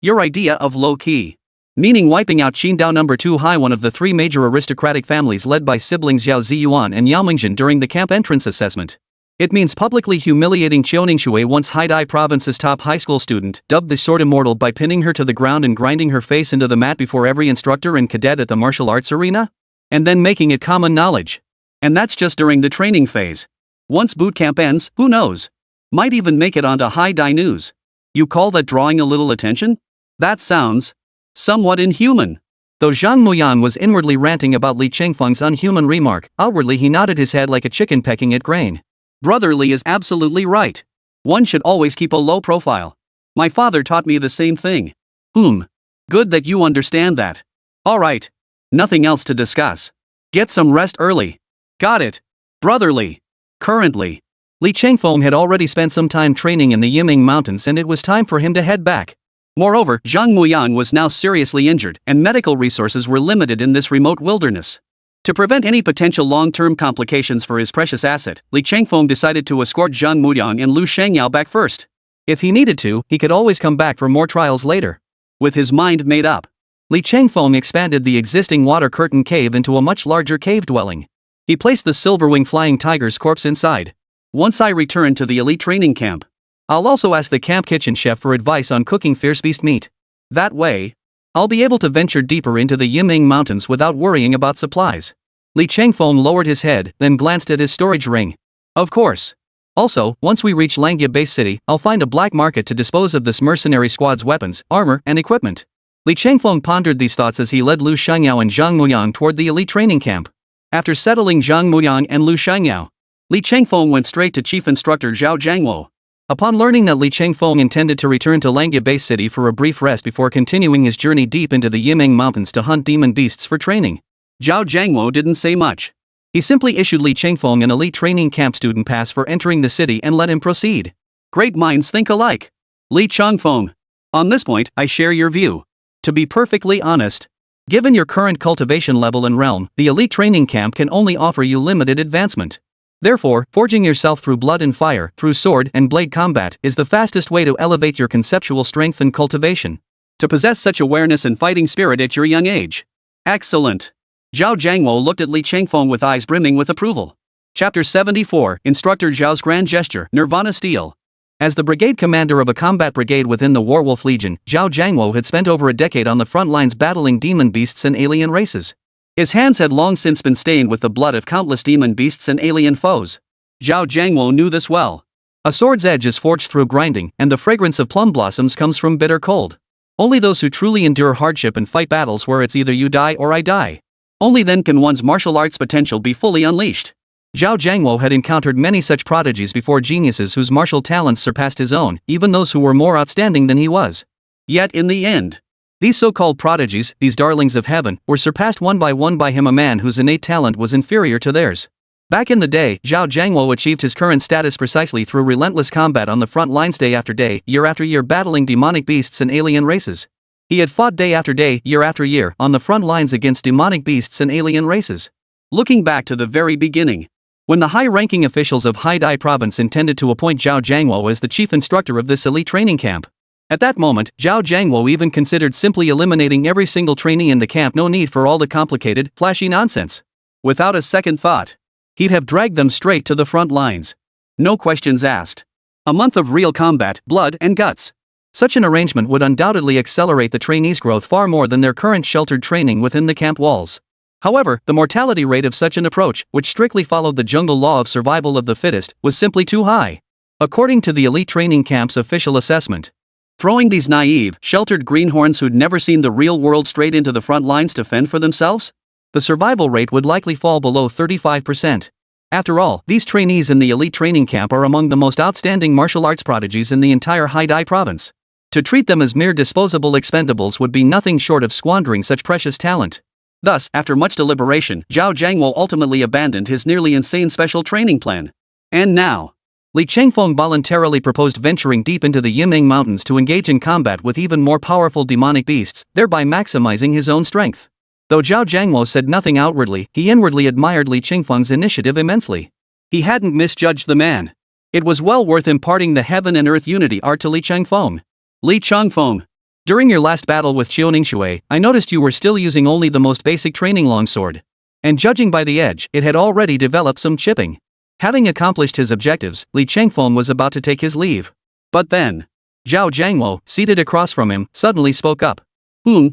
Your idea of low-key. Meaning wiping out Qingdao No. 2 High, one of the three major aristocratic families led by siblings Yao Ziyuan and Yao Mingzhen during the camp entrance assessment. It means publicly humiliating Qiuningshui, once Haidai province's top high school student, dubbed the Sword Immortal, by pinning her to the ground and grinding her face into the mat before every instructor and cadet at the martial arts arena? And then making it common knowledge. And that's just during the training phase. Once boot camp ends, who knows? Might even make it onto Haidai news. You call that drawing a little attention? That sounds somewhat inhuman. Though Zhang Muyan was inwardly ranting about Li Chengfeng's unhuman remark, outwardly he nodded his head like a chicken pecking at grain. Brother Li is absolutely right. One should always keep a low profile. My father taught me the same thing. Good that you understand that. Alright. Nothing else to discuss. Get some rest early. Got it. Brother Li. Currently, Li Chengfeng had already spent some time training in the Yiming Mountains, and it was time for him to head back. Moreover, Zhang Muyang was now seriously injured, and medical resources were limited in this remote wilderness. To prevent any potential long-term complications for his precious asset, Li Chengfeng decided to escort Zhang Muyang and Lu Shangyao back first. If he needed to, he could always come back for more trials later. With his mind made up, Li Chengfeng expanded the existing water curtain cave into a much larger cave dwelling. He placed the silverwing flying tiger's corpse inside. Once I return to the elite training camp, I'll also ask the camp kitchen chef for advice on cooking fierce beast meat. That way, I'll be able to venture deeper into the Yiming Mountains without worrying about supplies. Li Chengfeng lowered his head, then glanced at his storage ring. Of course. Also, once we reach Langia Base City, I'll find a black market to dispose of this mercenary squad's weapons, armor, and equipment. Li Chengfeng pondered these thoughts as he led Lu Shangyao and Zhang Muyang toward the elite training camp. After settling Zhang Muyang and Lu Shangyao, Li Chengfeng went straight to Chief Instructor Zhao Jiangwo. Upon learning that Li Chengfeng intended to return to Langia Base City for a brief rest before continuing his journey deep into the Yiming Mountains to hunt demon beasts for training, Zhao Jiangwo didn't say much. He simply issued Li Chengfeng an elite training camp student pass for entering the city and let him proceed. Great minds think alike. Li Chengfeng. On this point, I share your view. To be perfectly honest, given your current cultivation level and realm, the elite training camp can only offer you limited advancement. Therefore, forging yourself through blood and fire, through sword and blade combat, is the fastest way to elevate your conceptual strength and cultivation. To possess such awareness and fighting spirit at your young age. Excellent. Zhao Jiangwo looked at Li Chengfeng with eyes brimming with approval. Chapter 74, Instructor Zhao's Grand Gesture, Nirvana Stele. As the brigade commander of a combat brigade within the Warwolf Legion, Zhao Jiangwo had spent over a decade on the front lines battling demon beasts and alien races. His hands had long since been stained with the blood of countless demon beasts and alien foes. Zhao Jiangwo knew this well. A sword's edge is forged through grinding, and the fragrance of plum blossoms comes from bitter cold. Only those who truly endure hardship and fight battles where it's either you die or I die. Only then can one's martial arts potential be fully unleashed. Zhao Jiangwo had encountered many such prodigies before, geniuses whose martial talents surpassed his own, even those who were more outstanding than he was. Yet in the end, these so-called prodigies, these darlings of heaven, were surpassed one by him, a man whose innate talent was inferior to theirs. Back in the day, Zhao Jiangwo achieved his current status precisely through relentless combat on the front lines, day after day, year after year, battling demonic beasts and alien races. He had fought day after day, year after year, on the front lines against demonic beasts and alien races. Looking back to the very beginning, when the high-ranking officials of Haidai province intended to appoint Zhao Jiangwo as the chief instructor of this elite training camp. At that moment, Zhao Jiangwo even considered simply eliminating every single trainee in the camp. No need for all the complicated, flashy nonsense. Without a second thought, he'd have dragged them straight to the front lines. No questions asked. A month of real combat, blood and guts. Such an arrangement would undoubtedly accelerate the trainees' growth far more than their current sheltered training within the camp walls. However, the mortality rate of such an approach, which strictly followed the jungle law of survival of the fittest, was simply too high. According to the elite training camp's official assessment, throwing these naive, sheltered greenhorns who'd never seen the real world straight into the front lines to fend for themselves, the survival rate would likely fall below 35%. After all, these trainees in the elite training camp are among the most outstanding martial arts prodigies in the entire Haidai province. To treat them as mere disposable expendables would be nothing short of squandering such precious talent. Thus, after much deliberation, Zhao Jiangwo ultimately abandoned his nearly insane special training plan. And now, Li Chengfeng voluntarily proposed venturing deep into the Yimeng Mountains to engage in combat with even more powerful demonic beasts, thereby maximizing his own strength. Though Zhao Jiangwo said nothing outwardly, he inwardly admired Li Chengfeng's initiative immensely. He hadn't misjudged the man. It was well worth imparting the heaven and earth unity art to Li Chengfeng. Li Chengfeng, during your last battle with Qiuningshui, I noticed you were still using only the most basic training longsword. And judging by the edge, it had already developed some chipping. Having accomplished his objectives, Li Chengfeng was about to take his leave. But then, Zhao Jiangwo, seated across from him, suddenly spoke up.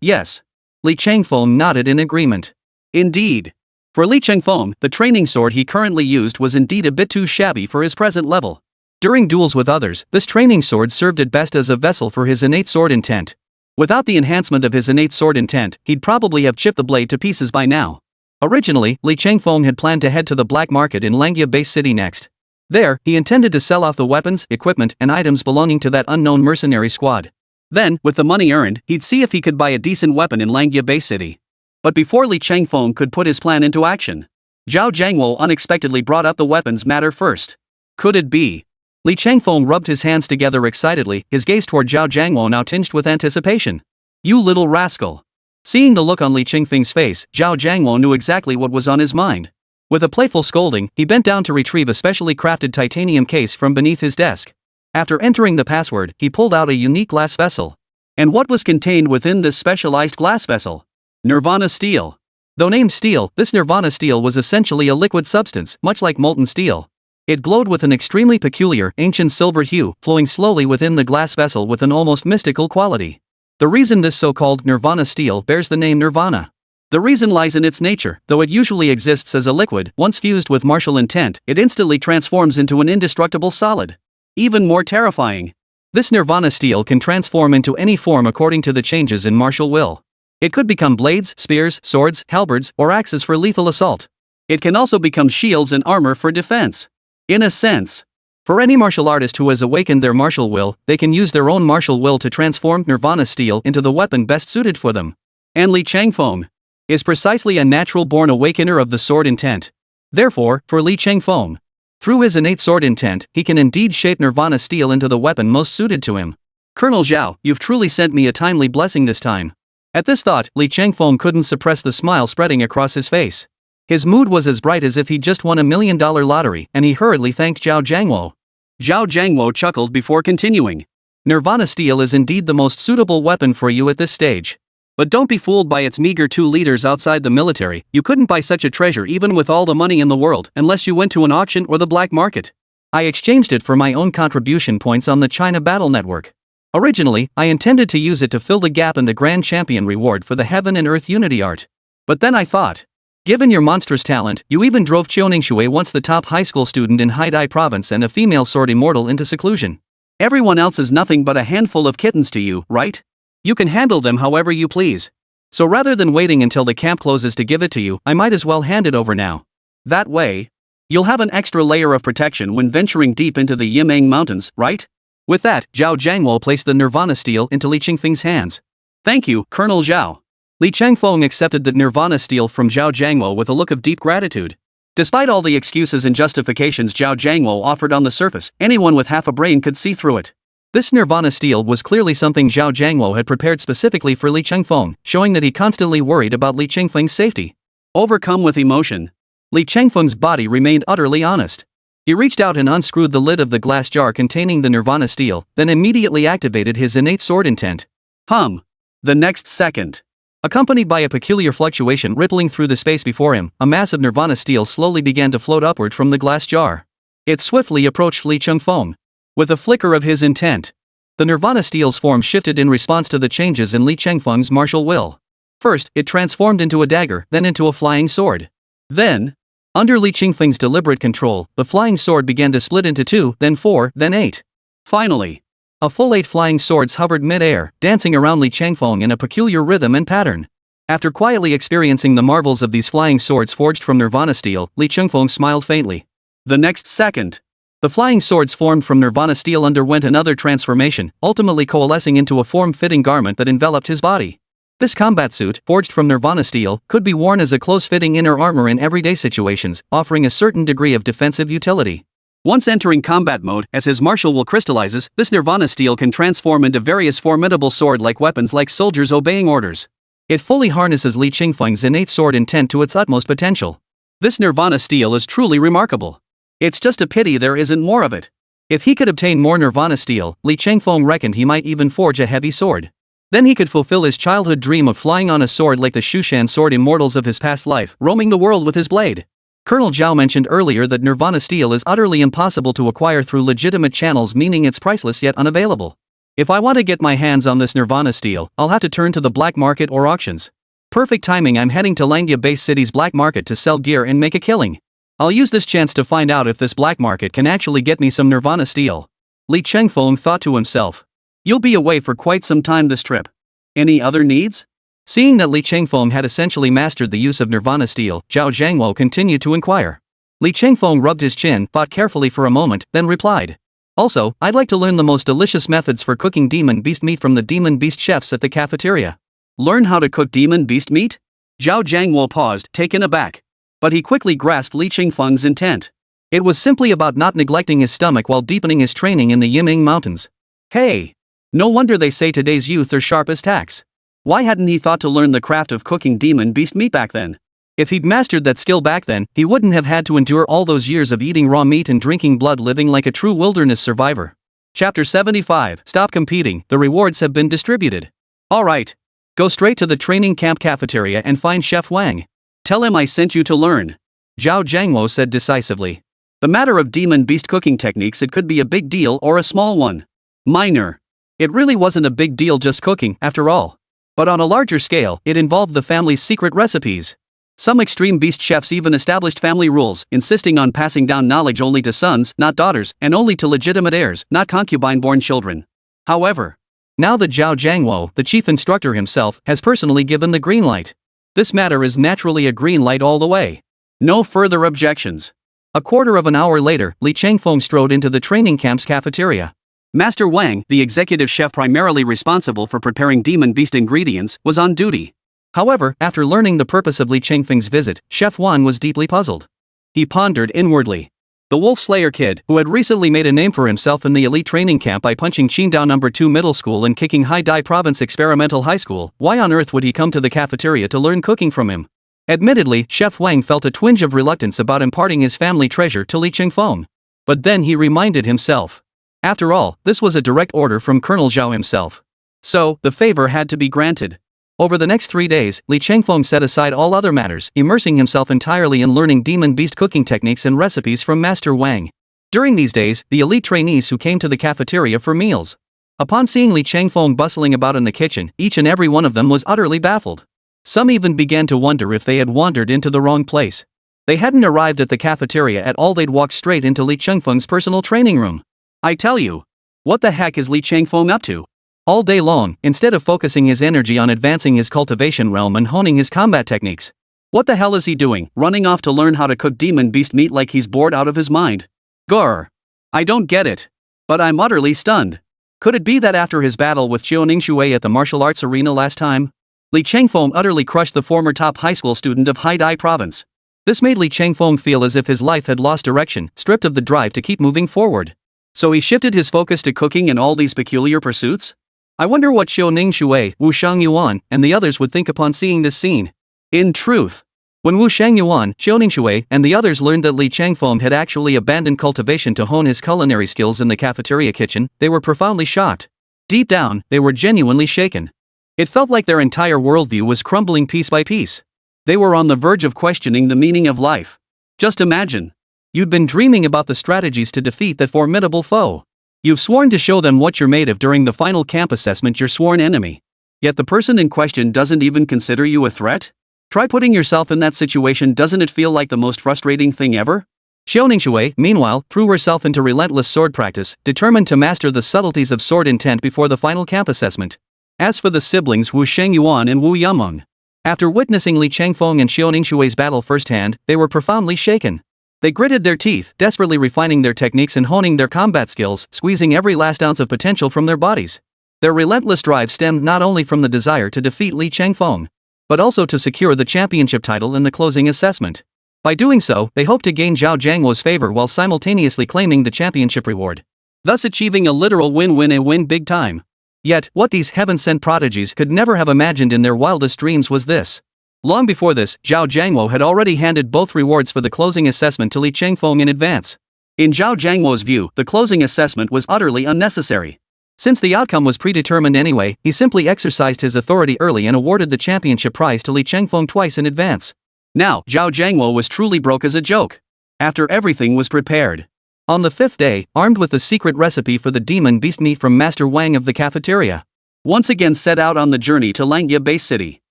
Yes. Li Chengfeng nodded in agreement. Indeed. For Li Chengfeng, the training sword he currently used was indeed a bit too shabby for his present level. During duels with others, this training sword served at best as a vessel for his innate sword intent. Without the enhancement of his innate sword intent, he'd probably have chipped the blade to pieces by now. Originally, Li Chengfeng had planned to head to the black market in Langia Base City next. There, he intended to sell off the weapons, equipment, and items belonging to that unknown mercenary squad. Then, with the money earned, he'd see if he could buy a decent weapon in Langia Base City. But before Li Chengfeng could put his plan into action, Zhao Jiangwo unexpectedly brought up the weapons matter first. Could it be? Li Chengfeng rubbed his hands together excitedly, his gaze toward Zhao Jiangwo now tinged with anticipation. You little rascal. Seeing the look on Li Chengfeng's face, Zhao Jiangwo knew exactly what was on his mind. With a playful scolding, he bent down to retrieve a specially crafted titanium case from beneath his desk. After entering the password, he pulled out a unique glass vessel. And what was contained within this specialized glass vessel? Nirvana stele. Though named stele, this Nirvana stele was essentially a liquid substance, much like molten steel. It glowed with an extremely peculiar, ancient silver hue, flowing slowly within the glass vessel with an almost mystical quality. The reason this so-called Nirvana stele bears the name Nirvana. The reason lies in its nature. Though it usually exists as a liquid, once fused with martial intent, it instantly transforms into an indestructible solid. Even more terrifying, this Nirvana stele can transform into any form according to the changes in martial will. It could become blades, spears, swords, halberds, or axes for lethal assault. It can also become shields and armor for defense. In a sense, for any martial artist who has awakened their martial will, they can use their own martial will to transform Nirvana stele into the weapon best suited for them. And Li Chengfeng is precisely a natural-born awakener of the sword intent. Therefore, for Li Chengfeng, through his innate sword intent, he can indeed shape Nirvana stele into the weapon most suited to him. Colonel Zhao, you've truly sent me a timely blessing this time. At this thought, Li Chengfeng couldn't suppress the smile spreading across his face. His mood was as bright as if he'd just won $1 million lottery, and he hurriedly thanked Zhao Jiangwo. Zhao Jiangwo chuckled before continuing. Nirvana stele is indeed the most suitable weapon for you at this stage. But don't be fooled by its meager 2 liters outside the military. You couldn't buy such a treasure even with all the money in the world, unless you went to an auction or the black market. I exchanged it for my own contribution points on the China Battle Network. Originally, I intended to use it to fill the gap in the Grand Champion reward for the Heaven and Earth Unity art. But then I thought, given your monstrous talent, you even drove Qiuningshui, once the top high school student in Haidai province and a female sword immortal, into seclusion. Everyone else is nothing but a handful of kittens to you, right? You can handle them however you please. So rather than waiting until the camp closes to give it to you, I might as well hand it over now. That way, you'll have an extra layer of protection when venturing deep into the Yimeng Mountains, right? With that, Zhao Jiangwo placed the Nirvana stele into Li Chengfeng's hands. Thank you, Colonel Zhao. Li Chengfeng accepted the Nirvana stele from Zhao Jiangwo with a look of deep gratitude. Despite all the excuses and justifications Zhao Jiangwo offered on the surface, anyone with half a brain could see through it. This Nirvana stele was clearly something Zhao Jiangwo had prepared specifically for Li Chengfeng, showing that he constantly worried about Li Chengfeng's safety. Overcome with emotion, Li Chengfeng's body remained utterly honest. He reached out and unscrewed the lid of the glass jar containing the Nirvana stele, then immediately activated his innate sword intent. The next second, accompanied by a peculiar fluctuation rippling through the space before him, a mass of Nirvana stele slowly began to float upward from the glass jar. It swiftly approached Li Chengfeng. With a flicker of his intent, the Nirvana stele's form shifted in response to the changes in Li Chengfeng's martial will. First, it transformed into a dagger, then into a flying sword. Then, under Li Chengfeng's deliberate control, the flying sword began to split into 2, then 4, then 8. Finally, a full 8 flying swords hovered mid-air, dancing around Li Chengfeng in a peculiar rhythm and pattern. After quietly experiencing the marvels of these flying swords forged from Nirvana stele, Li Chengfeng smiled faintly. The next second, the flying swords formed from Nirvana stele underwent another transformation, ultimately coalescing into a form-fitting garment that enveloped his body. This combat suit, forged from Nirvana stele, could be worn as a close-fitting inner armor in everyday situations, offering a certain degree of defensive utility. Once entering combat mode, as his martial will crystallizes, this Nirvana stele can transform into various formidable sword-like weapons like soldiers obeying orders. It fully harnesses Li Chengfeng's innate sword intent to its utmost potential. This Nirvana stele is truly remarkable. It's just a pity there isn't more of it. If he could obtain more Nirvana stele, Li Chengfeng reckoned he might even forge a heavy sword. Then he could fulfill his childhood dream of flying on a sword like the Shushan sword immortals of his past life, roaming the world with his blade. Colonel Zhao mentioned earlier that Nirvana stele is utterly impossible to acquire through legitimate channels, meaning it's priceless yet unavailable. If I want to get my hands on this Nirvana stele, I'll have to turn to the black market or auctions. Perfect timing, I'm heading to Langya Base City's black market to sell gear and make a killing. I'll use this chance to find out if this black market can actually get me some Nirvana stele. Li Chengfeng thought to himself. You'll be away for quite some time this trip. Any other needs? Seeing that Li Chengfeng had essentially mastered the use of Nirvana stele, Zhao Jiangwo continued to inquire. Li Chengfeng rubbed his chin, thought carefully for a moment, then replied. Also, I'd like to learn the most delicious methods for cooking demon beast meat from the demon beast chefs at the cafeteria. Learn how to cook demon beast meat? Zhao Jiangwo paused, taken aback. But he quickly grasped Li Chengfeng's intent. It was simply about not neglecting his stomach while deepening his training in the Yiming Mountains. Hey! No wonder they say today's youth are sharp as tacks. Why hadn't he thought to learn the craft of cooking demon beast meat back then? If he'd mastered that skill back then, he wouldn't have had to endure all those years of eating raw meat and drinking blood, living like a true wilderness survivor. Chapter 75. Stop competing, the rewards have been distributed. Alright. Go straight to the training camp cafeteria and find Chef Wang. Tell him I sent you to learn. Zhao Jiangwo said decisively. The matter of demon beast cooking techniques, it could be a big deal or a small one. Minor. It really wasn't a big deal, just cooking, after all. But on a larger scale, it involved the family's secret recipes. Some extreme beast chefs even established family rules, insisting on passing down knowledge only to sons, not daughters, and only to legitimate heirs, not concubine-born children. However, now that Zhao Jiangwo, the chief instructor himself, has personally given the green light, this matter is naturally a green light all the way. No further objections. A quarter of an hour later, Li Chengfeng strode into the training camp's cafeteria. Master Wang, the executive chef primarily responsible for preparing demon beast ingredients, was on duty. However, after learning the purpose of Li Chengfeng's visit, Chef Wan was deeply puzzled. He pondered inwardly. The Wolf Slayer kid, who had recently made a name for himself in the elite training camp by punching Qingdao No. 2 Middle School and kicking Haidai Province Experimental High School, why on earth would he come to the cafeteria to learn cooking from him? Admittedly, Chef Wang felt a twinge of reluctance about imparting his family treasure to Li Chengfeng. But then he reminded himself. After all, this was a direct order from Colonel Zhao himself. So, the favor had to be granted. Over the next 3 days, Li Chengfeng set aside all other matters, immersing himself entirely in learning demon beast cooking techniques and recipes from Master Wang. During these days, the elite trainees who came to the cafeteria for meals. Upon seeing Li Chengfeng bustling about in the kitchen, each and every one of them was utterly baffled. Some even began to wonder if they had wandered into the wrong place. They hadn't arrived at the cafeteria at all, they'd walked straight into Li Chengfeng's personal training room. I tell you, what the heck is Li Chengfeng up to? All day long, instead of focusing his energy on advancing his cultivation realm and honing his combat techniques. What the hell is he doing, running off to learn how to cook demon beast meat like he's bored out of his mind? Grr. I don't get it. But I'm utterly stunned. Could it be that after his battle with Xiaoning Shui at the martial arts arena last time, Li Chengfeng utterly crushed the former top high school student of Haidai Province? This made Li Chengfeng feel as if his life had lost direction, stripped of the drive to keep moving forward. So he shifted his focus to cooking and all these peculiar pursuits? I wonder what Xiao Ningshui, Wu Shangyuan, and the others would think upon seeing this scene. In truth, when Wu Shangyuan, Xiao Ningshui, and the others learned that Li Changfeng had actually abandoned cultivation to hone his culinary skills in the cafeteria kitchen, they were profoundly shocked. Deep down, they were genuinely shaken. It felt like their entire worldview was crumbling piece by piece. They were on the verge of questioning the meaning of life. Just imagine. You'd been dreaming about the strategies to defeat that formidable foe. You've sworn to show them what you're made of during the final camp assessment, your sworn enemy. Yet the person in question doesn't even consider you a threat? Try putting yourself in that situation. Doesn't it feel like the most frustrating thing ever? Xiao Ningshui, meanwhile, threw herself into relentless sword practice, determined to master the subtleties of sword intent before the final camp assessment. As for the siblings Wu Shengyuan and Wu Yameng, after witnessing Li Changfeng and Xiao Ningshui's battle firsthand, they were profoundly shaken. They gritted their teeth, desperately refining their techniques and honing their combat skills, squeezing every last ounce of potential from their bodies. Their relentless drive stemmed not only from the desire to defeat Li Changfeng, but also to secure the championship title in the closing assessment. By doing so, they hoped to gain Zhao Jiangluo's favor while simultaneously claiming the championship reward, thus achieving a literal win-win-a-win big time. Yet, what these heaven-sent prodigies could never have imagined in their wildest dreams was this. Long before this, Zhao Jiangluo had already handed both rewards for the closing assessment to Li Changfeng in advance. In Zhao Jiangluo's view, the closing assessment was utterly unnecessary. Since the outcome was predetermined anyway, he simply exercised his authority early and awarded the championship prize to Li Changfeng twice in advance. Now, Zhao Jiangluo was truly broke as a joke. After everything was prepared. On the fifth day, armed with the secret recipe for the demon beast meat from Master Wang of the cafeteria, once again set out on the journey to Langya base city.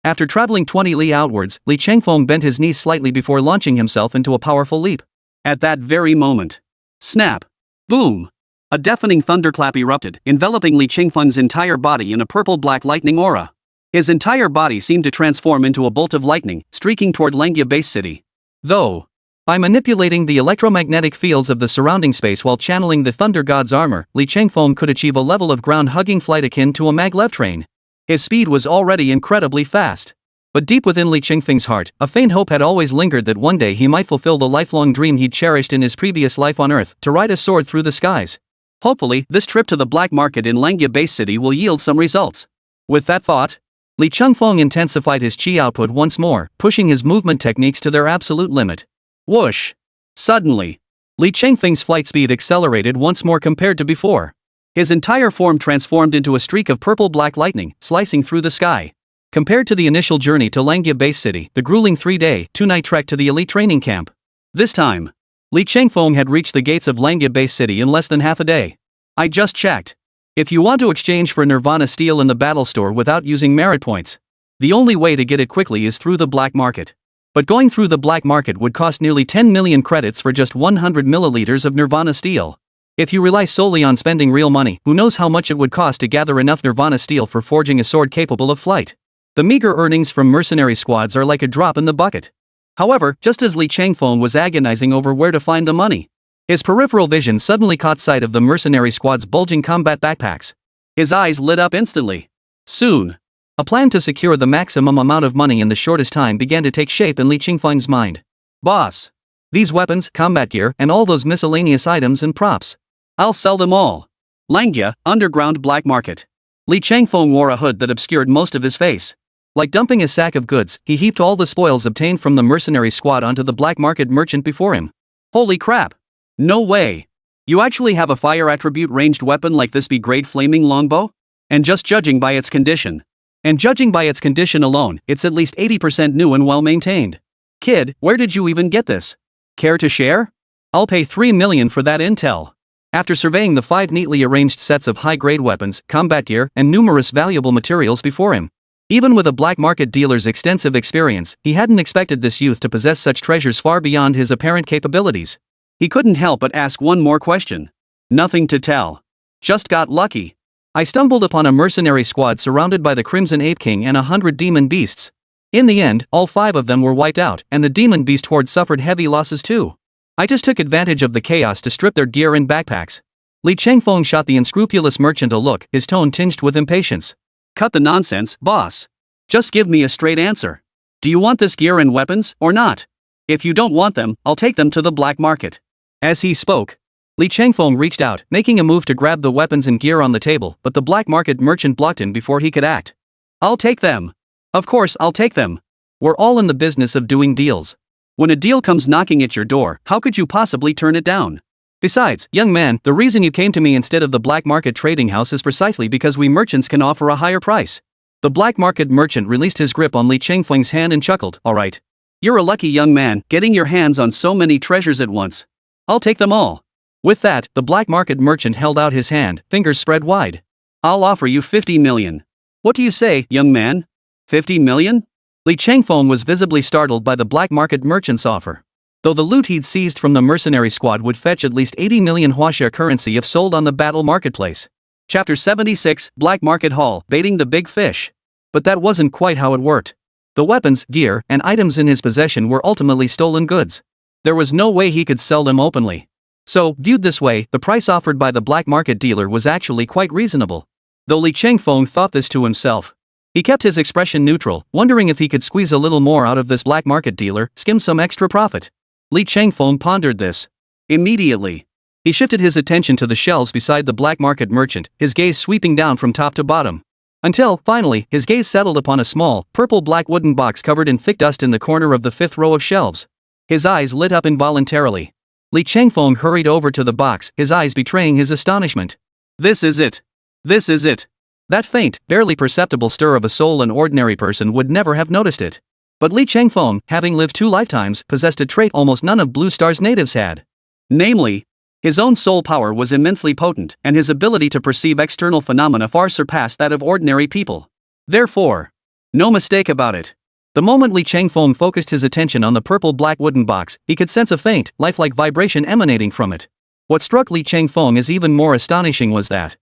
After traveling 20 li outwards, Li Changfeng bent his knees slightly before launching himself into a powerful leap. At that very moment, snap! Boom! A deafening thunderclap erupted, enveloping Li Changfeng's entire body in a purple-black lightning aura. His entire body seemed to transform into a bolt of lightning, streaking toward Langya base city. Though, by manipulating the electromagnetic fields of the surrounding space while channeling the Thunder God's armor, Li Changfeng could achieve a level of ground-hugging flight akin to a maglev train. His speed was already incredibly fast. But deep within Li Changfeng's heart, a faint hope had always lingered that one day he might fulfill the lifelong dream he'd cherished in his previous life on Earth, to ride a sword through the skies. Hopefully, this trip to the black market in Langya base city will yield some results. With that thought, Li Changfeng intensified his chi output once more, pushing his movement techniques to their absolute limit. Whoosh! Suddenly, Li Changfeng's flight speed accelerated once more compared to before. His entire form transformed into a streak of purple-black lightning, slicing through the sky. Compared to the initial journey to Langya base city, the grueling 3-day, 2-night trek to the elite training camp. This time, Li Changfeng had reached the gates of Langya base city in less than half a day. I just checked. If you want to exchange for Nirvana steel in the battle store without using merit points, the only way to get it quickly is through the black market. But going through the black market would cost nearly 10 million credits for just 100 milliliters of Nirvana steel. If you rely solely on spending real money, who knows how much it would cost to gather enough Nirvana steel for forging a sword capable of flight. The meager earnings from mercenary squads are like a drop in the bucket. However, just as Li Changfeng was agonizing over where to find the money, his peripheral vision suddenly caught sight of the mercenary squad's bulging combat backpacks. His eyes lit up instantly. Soon, a plan to secure the maximum amount of money in the shortest time began to take shape in Li Changfeng's mind. Boss! These weapons, combat gear, and all those miscellaneous items and props. I'll sell them all. Langya, underground black market. Li Changfeng wore a hood that obscured most of his face. Like dumping a sack of goods, he heaped all the spoils obtained from the mercenary squad onto the black market merchant before him. Holy crap! No way! You actually have a fire attribute ranged weapon like this B-grade flaming longbow? And just judging by its condition. And judging by its condition alone, it's at least 80% new and well maintained. Kid, where did you even get this? Care to share? I'll pay 3 million for that intel. After surveying the 5 neatly arranged sets of high-grade weapons, combat gear, and numerous valuable materials before him. Even with a black market dealer's extensive experience, he hadn't expected this youth to possess such treasures far beyond his apparent capabilities. He couldn't help but ask one more question. Nothing to tell. Just got lucky. I stumbled upon a mercenary squad surrounded by the Crimson Ape King and 100 demon beasts. In the end, all 5 of them were wiped out, and the demon beast horde suffered heavy losses too. I just took advantage of the chaos to strip their gear and backpacks. Li Changfeng shot the unscrupulous merchant a look, his tone tinged with impatience. Cut the nonsense, boss. Just give me a straight answer. Do you want this gear and weapons, or not? If you don't want them, I'll take them to the black market. As he spoke, Li Changfeng reached out, making a move to grab the weapons and gear on the table, but the black market merchant blocked him before he could act. I'll take them. Of course I'll take them. We're all in the business of doing deals. When a deal comes knocking at your door, how could you possibly turn it down? Besides, young man, the reason you came to me instead of the black market trading house is precisely because we merchants can offer a higher price. The black market merchant released his grip on Li Changfeng's hand and chuckled. Alright. You're a lucky young man, getting your hands on so many treasures at once. I'll take them all. With that, the black market merchant held out his hand, fingers spread wide. I'll offer you 50 million. What do you say, young man? 50 million? Li Changfeng was visibly startled by the black market merchant's offer. Though the loot he'd seized from the mercenary squad would fetch at least 80 million huashare currency if sold on the battle marketplace. Chapter 76, Black Market Hall, Baiting the Big Fish. But that wasn't quite how it worked. The weapons, gear, and items in his possession were ultimately stolen goods. There was no way he could sell them openly. So, viewed this way, the price offered by the black market dealer was actually quite reasonable. Though Li Changfeng thought this to himself. He kept his expression neutral, wondering if he could squeeze a little more out of this black market dealer, skim some extra profit. Li Changfeng pondered this. Immediately, he shifted his attention to the shelves beside the black market merchant, his gaze sweeping down from top to bottom. Until, finally, his gaze settled upon a small, purple-black wooden box covered in thick dust in the corner of the fifth row of shelves. His eyes lit up involuntarily. Li Changfeng hurried over to the box, his eyes betraying his astonishment. This is it. This is it. That faint, barely perceptible stir of a soul an ordinary person would never have noticed it. But Li Changfeng, having lived 2 lifetimes, possessed a trait almost none of Blue Star's natives had. Namely, his own soul power was immensely potent, and his ability to perceive external phenomena far surpassed that of ordinary people. Therefore, no mistake about it. The moment Li Changfeng focused his attention on the purple-black wooden box, he could sense a faint, lifelike vibration emanating from it. What struck Li Changfeng as even more astonishing was that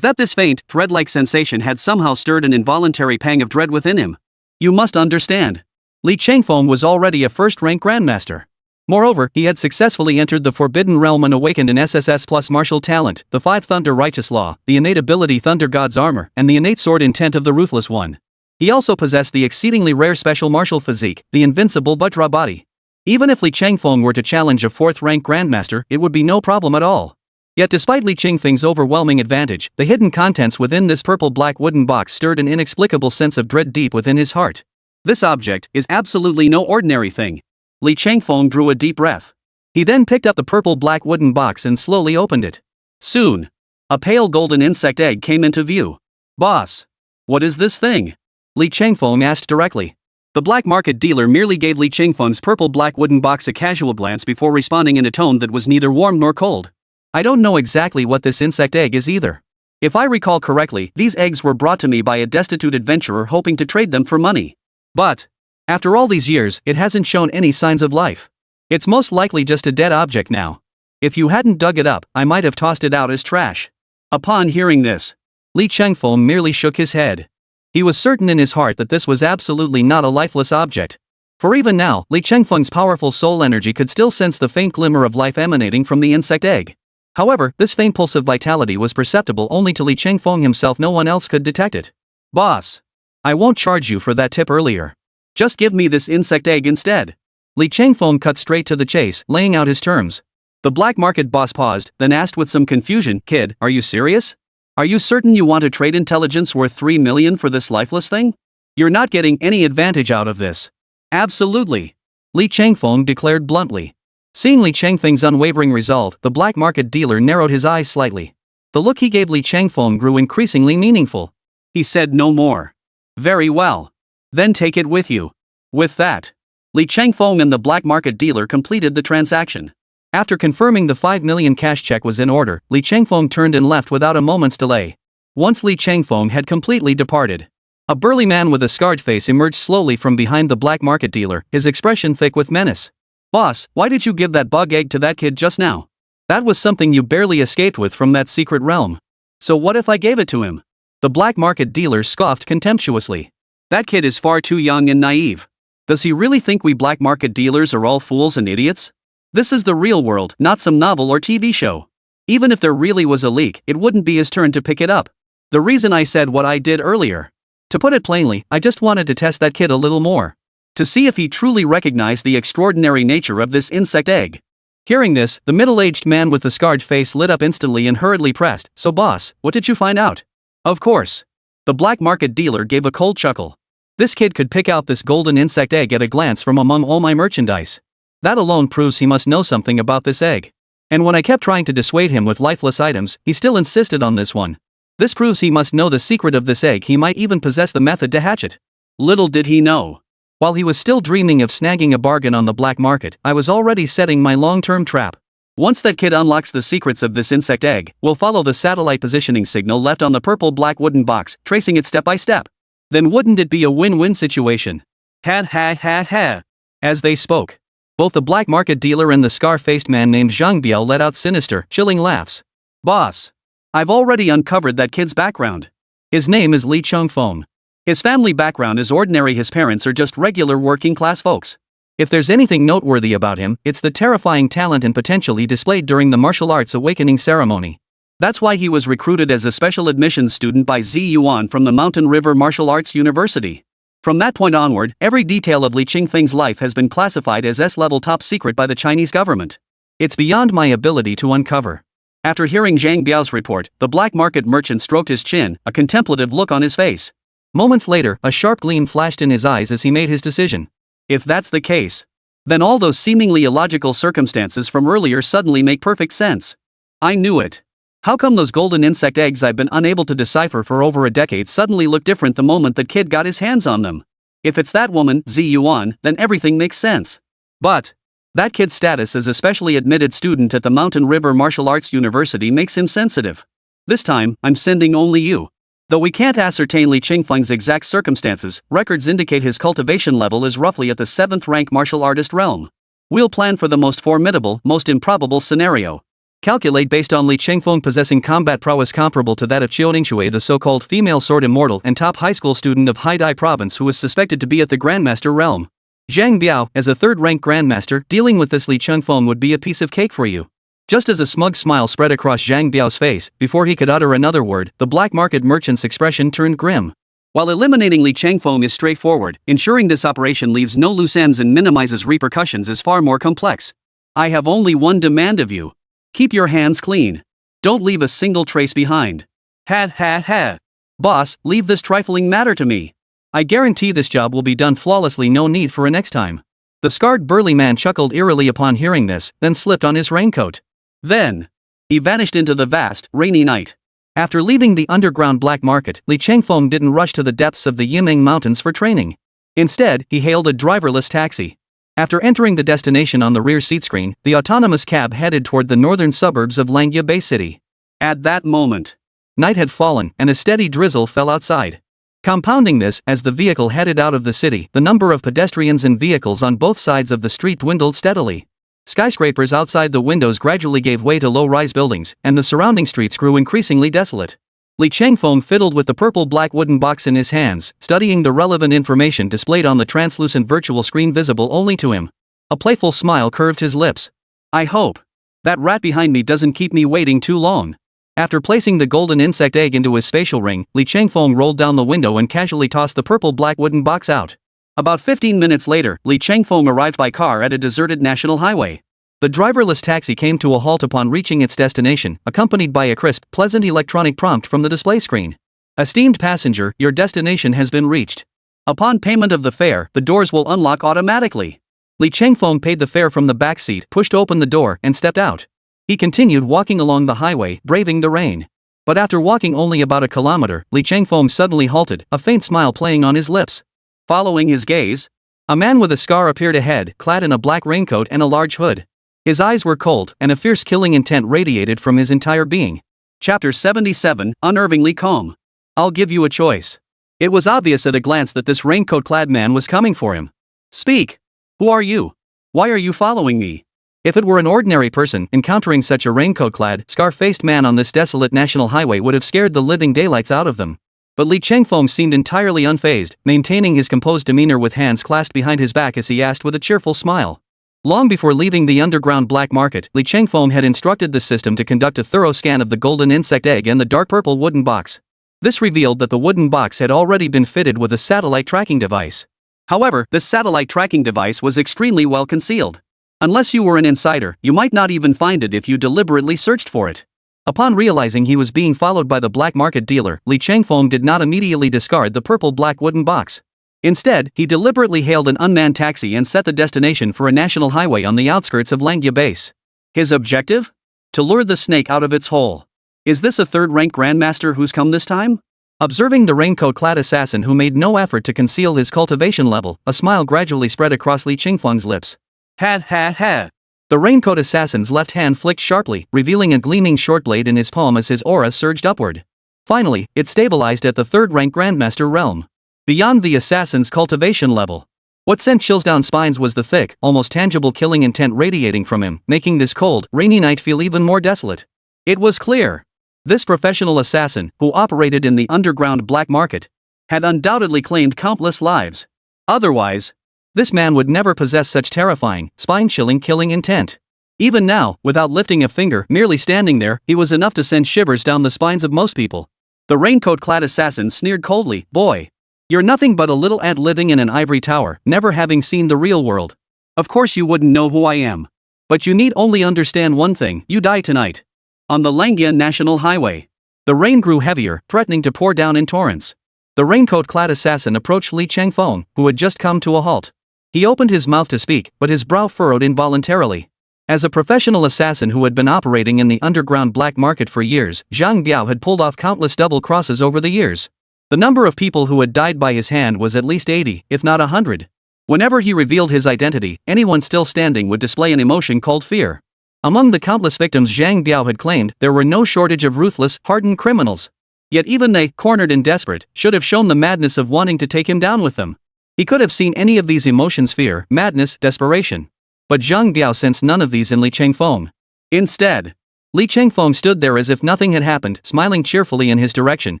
this faint, thread-like sensation had somehow stirred an involuntary pang of dread within him. You must understand. Li Changfeng was already a first-rank grandmaster. Moreover, he had successfully entered the Forbidden Realm and awakened an SSS plus martial talent, the 5 Thunder Righteous Law, the innate ability Thunder God's Armor, and the innate sword intent of the Ruthless One. He also possessed the exceedingly rare special martial physique, the invincible Vajra body. Even if Li Changfeng were to challenge a 4th-rank grandmaster, it would be no problem at all. Yet despite Li Changfeng's overwhelming advantage, the hidden contents within this purple-black wooden box stirred an inexplicable sense of dread deep within his heart. This object is absolutely no ordinary thing. Li Changfeng drew a deep breath. He then picked up the purple-black wooden box and slowly opened it. Soon, a pale golden insect egg came into view. Boss, what is this thing? Li Changfeng asked directly. The black market dealer merely gave Li Changfeng's purple-black wooden box a casual glance before responding in a tone that was neither warm nor cold. I don't know exactly what this insect egg is either. If I recall correctly, these eggs were brought to me by a destitute adventurer hoping to trade them for money. But, after all these years, it hasn't shown any signs of life. It's most likely just a dead object now. If you hadn't dug it up, I might have tossed it out as trash. Upon hearing this, Li Changfeng merely shook his head. He was certain in his heart that this was absolutely not a lifeless object. For even now, Li Changfeng's powerful soul energy could still sense the faint glimmer of life emanating from the insect egg. However, this faint pulse of vitality was perceptible only to Li Changfeng himself. No one else could detect it. Boss, I won't charge you for that tip earlier. Just give me this insect egg instead. Li Changfeng cut straight to the chase, laying out his terms. The black market boss paused, then asked with some confusion, Kid, are you serious? Are you certain you want to trade intelligence worth 3 million for this lifeless thing? You're not getting any advantage out of this. Absolutely. Li Changfeng declared bluntly. Seeing Li Changfeng's unwavering resolve, the black market dealer narrowed his eyes slightly. The look he gave Li Changfeng grew increasingly meaningful. He said no more. Very well. Then take it with you. With that, Li Changfeng and the black market dealer completed the transaction. After confirming the 5 million cash check was in order, Li Changfeng turned and left without a moment's delay. Once Li Changfeng had completely departed, a burly man with a scarred face emerged slowly from behind the black market dealer, his expression thick with menace. Boss, why did you give that bug egg to that kid just now? That was something you barely escaped with from that secret realm. So what if I gave it to him? The black market dealer scoffed contemptuously. That kid is far too young and naive. Does he really think we black market dealers are all fools and idiots? This is the real world, not some novel or TV show. Even if there really was a leak, it wouldn't be his turn to pick it up. The reason I said what I did earlier. To put it plainly, I just wanted to test that kid a little more. To see if he truly recognized the extraordinary nature of this insect egg. Hearing this, the middle-aged man with the scarred face lit up instantly and hurriedly pressed, "So boss, what did you find out?" "Of course." The black market dealer gave a cold chuckle. "This kid could pick out this golden insect egg at a glance from among all my merchandise. That alone proves he must know something about this egg. And when I kept trying to dissuade him with lifeless items, he still insisted on this one. This proves he must know the secret of this egg. He might even possess the method to hatch it." Little did he know. While he was still dreaming of snagging a bargain on the black market, I was already setting my long-term trap. Once that kid unlocks the secrets of this insect egg, we'll follow the satellite positioning signal left on the purple black wooden box, tracing it step by step. Then wouldn't it be a win-win situation? Ha ha ha ha. As they spoke, both the black market dealer and the scar-faced man named Zhang Biao let out sinister, chilling laughs. "Boss, I've already uncovered that kid's background. His name is Li Chengfeng. His family background is ordinary. His parents are just regular working-class folks. If there's anything noteworthy about him, it's the terrifying talent and potential he displayed during the martial arts awakening ceremony. That's why he was recruited as a special admissions student by Zi Yuan from the Mountain River Martial Arts University. From that point onward, every detail of Li Qingfeng's life has been classified as S-level top secret by the Chinese government. It's beyond my ability to uncover." After hearing Zhang Biao's report, the black market merchant stroked his chin, a contemplative look on his face. Moments later, a sharp gleam flashed in his eyes as he made his decision. If that's the case, then all those seemingly illogical circumstances from earlier suddenly make perfect sense. I knew it. How come those golden insect eggs I've been unable to decipher for over a decade suddenly look different the moment the kid got his hands on them? If it's that woman, Zi Yuan, then everything makes sense. But that kid's status as a specially admitted student at the Mountain River Martial Arts University makes him sensitive. This time, I'm sending only you. Though we can't ascertain Li Qingfeng's exact circumstances, records indicate his cultivation level is roughly at the 7th rank martial artist realm. We'll plan for the most formidable, most improbable scenario. Calculate based on Li Qingfeng possessing combat prowess comparable to that of Qiu Ningxue, the so-called female sword immortal and top high school student of Haidai province who is suspected to be at the Grandmaster realm. Zhang Biao, as a 3rd-rank Grandmaster, dealing with this Li Qingfeng would be a piece of cake for you. Just as a smug smile spread across Zhang Biao's face, before he could utter another word, the black market merchant's expression turned grim. While eliminating Li Qingfeng is straightforward, ensuring this operation leaves no loose ends and minimizes repercussions is far more complex. I have only one demand of you. Keep your hands clean. Don't leave a single trace behind. Ha ha ha. Boss, leave this trifling matter to me. I guarantee this job will be done flawlessly, no need for a next time. The scarred burly man chuckled eerily upon hearing this, then slipped on his raincoat. Then he vanished into the vast, rainy night. After leaving the underground black market, Li Qingfeng didn't rush to the depths of the Yiming Mountains for training. Instead, he hailed a driverless taxi. After entering the destination on the rear seat screen, the autonomous cab headed toward the northern suburbs of Langya Bay City. At that moment, night had fallen and a steady drizzle fell outside. Compounding this, as the vehicle headed out of the city, the number of pedestrians and vehicles on both sides of the street dwindled steadily. Skyscrapers outside the windows gradually gave way to low-rise buildings, and the surrounding streets grew increasingly desolate. Li Qingfeng fiddled with the purple-black wooden box in his hands, studying the relevant information displayed on the translucent virtual screen visible only to him. A playful smile curved his lips. I hope that rat behind me doesn't keep me waiting too long. After placing the golden insect egg into his spatial ring, Li Qingfeng rolled down the window and casually tossed the purple-black wooden box out. About 15 minutes later, Li Qingfeng arrived by car at a deserted national highway. The driverless taxi came to a halt upon reaching its destination, accompanied by a crisp, pleasant electronic prompt from the display screen. Esteemed passenger, your destination has been reached. Upon payment of the fare, the doors will unlock automatically. Li Qingfeng paid the fare from the back seat, pushed open the door, and stepped out. He continued walking along the highway, braving the rain. But after walking only about a kilometer, Li Qingfeng suddenly halted, a faint smile playing on his lips. Following his gaze, a man with a scar appeared ahead, clad in a black raincoat and a large hood. His eyes were cold, and a fierce killing intent radiated from his entire being. Chapter 77, Unnervingly Calm. I'll give you a choice. It was obvious at a glance that this raincoat-clad man was coming for him. Speak. Who are you? Why are you following me? If it were an ordinary person, encountering such a raincoat-clad, scar-faced man on this desolate national highway would have scared the living daylights out of them. But Li Qingfeng seemed entirely unfazed, maintaining his composed demeanor with hands clasped behind his back as he asked with a cheerful smile. Long before leaving the underground black market, Li Qingfeng had instructed the system to conduct a thorough scan of the golden insect egg and the dark purple wooden box. This revealed that the wooden box had already been fitted with a satellite tracking device. However, this satellite tracking device was extremely well concealed. Unless you were an insider, you might not even find it if you deliberately searched for it. Upon realizing he was being followed by the black market dealer, Li Changfeng did not immediately discard the purple black wooden box. Instead, he deliberately hailed an unmanned taxi and set the destination for a national highway on the outskirts of Langya base. His objective? To lure the snake out of its hole. Is this a third-rank grandmaster who's come this time? Observing the raincoat-clad assassin who made no effort to conceal his cultivation level, a smile gradually spread across Li Changfeng's lips. Ha ha ha. The raincoat assassin's left hand flicked sharply, revealing a gleaming short blade in his palm as his aura surged upward. Finally, it stabilized at the third-rank grandmaster realm. Beyond the assassin's cultivation level. What sent chills down spines was the thick, almost tangible killing intent radiating from him, making this cold, rainy night feel even more desolate. It was clear. This professional assassin, who operated in the underground black market, had undoubtedly claimed countless lives. Otherwise, this man would never possess such terrifying, spine-chilling killing intent. Even now, without lifting a finger, merely standing there, he was enough to send shivers down the spines of most people. The raincoat-clad assassin sneered coldly, "Boy. You're nothing but a little ant living in an ivory tower, never having seen the real world. Of course you wouldn't know who I am. But you need only understand one thing, you die tonight." On the Langya National Highway. The rain grew heavier, threatening to pour down in torrents. The raincoat-clad assassin approached Li Changfeng, who had just come to a halt. He opened his mouth to speak, but his brow furrowed involuntarily. As a professional assassin who had been operating in the underground black market for years, Zhang Biao had pulled off countless double crosses over the years. The number of people who had died by his hand was at least 80, if not 100. Whenever he revealed his identity, anyone still standing would display an emotion called fear. Among the countless victims Zhang Biao had claimed, there were no shortage of ruthless, hardened criminals. Yet even they, cornered and desperate, should have shown the madness of wanting to take him down with them. He could have seen any of these emotions: fear, madness, desperation. But Zhang Biao sensed none of these in Li Changfeng. Instead, Li Changfeng stood there as if nothing had happened, smiling cheerfully in his direction,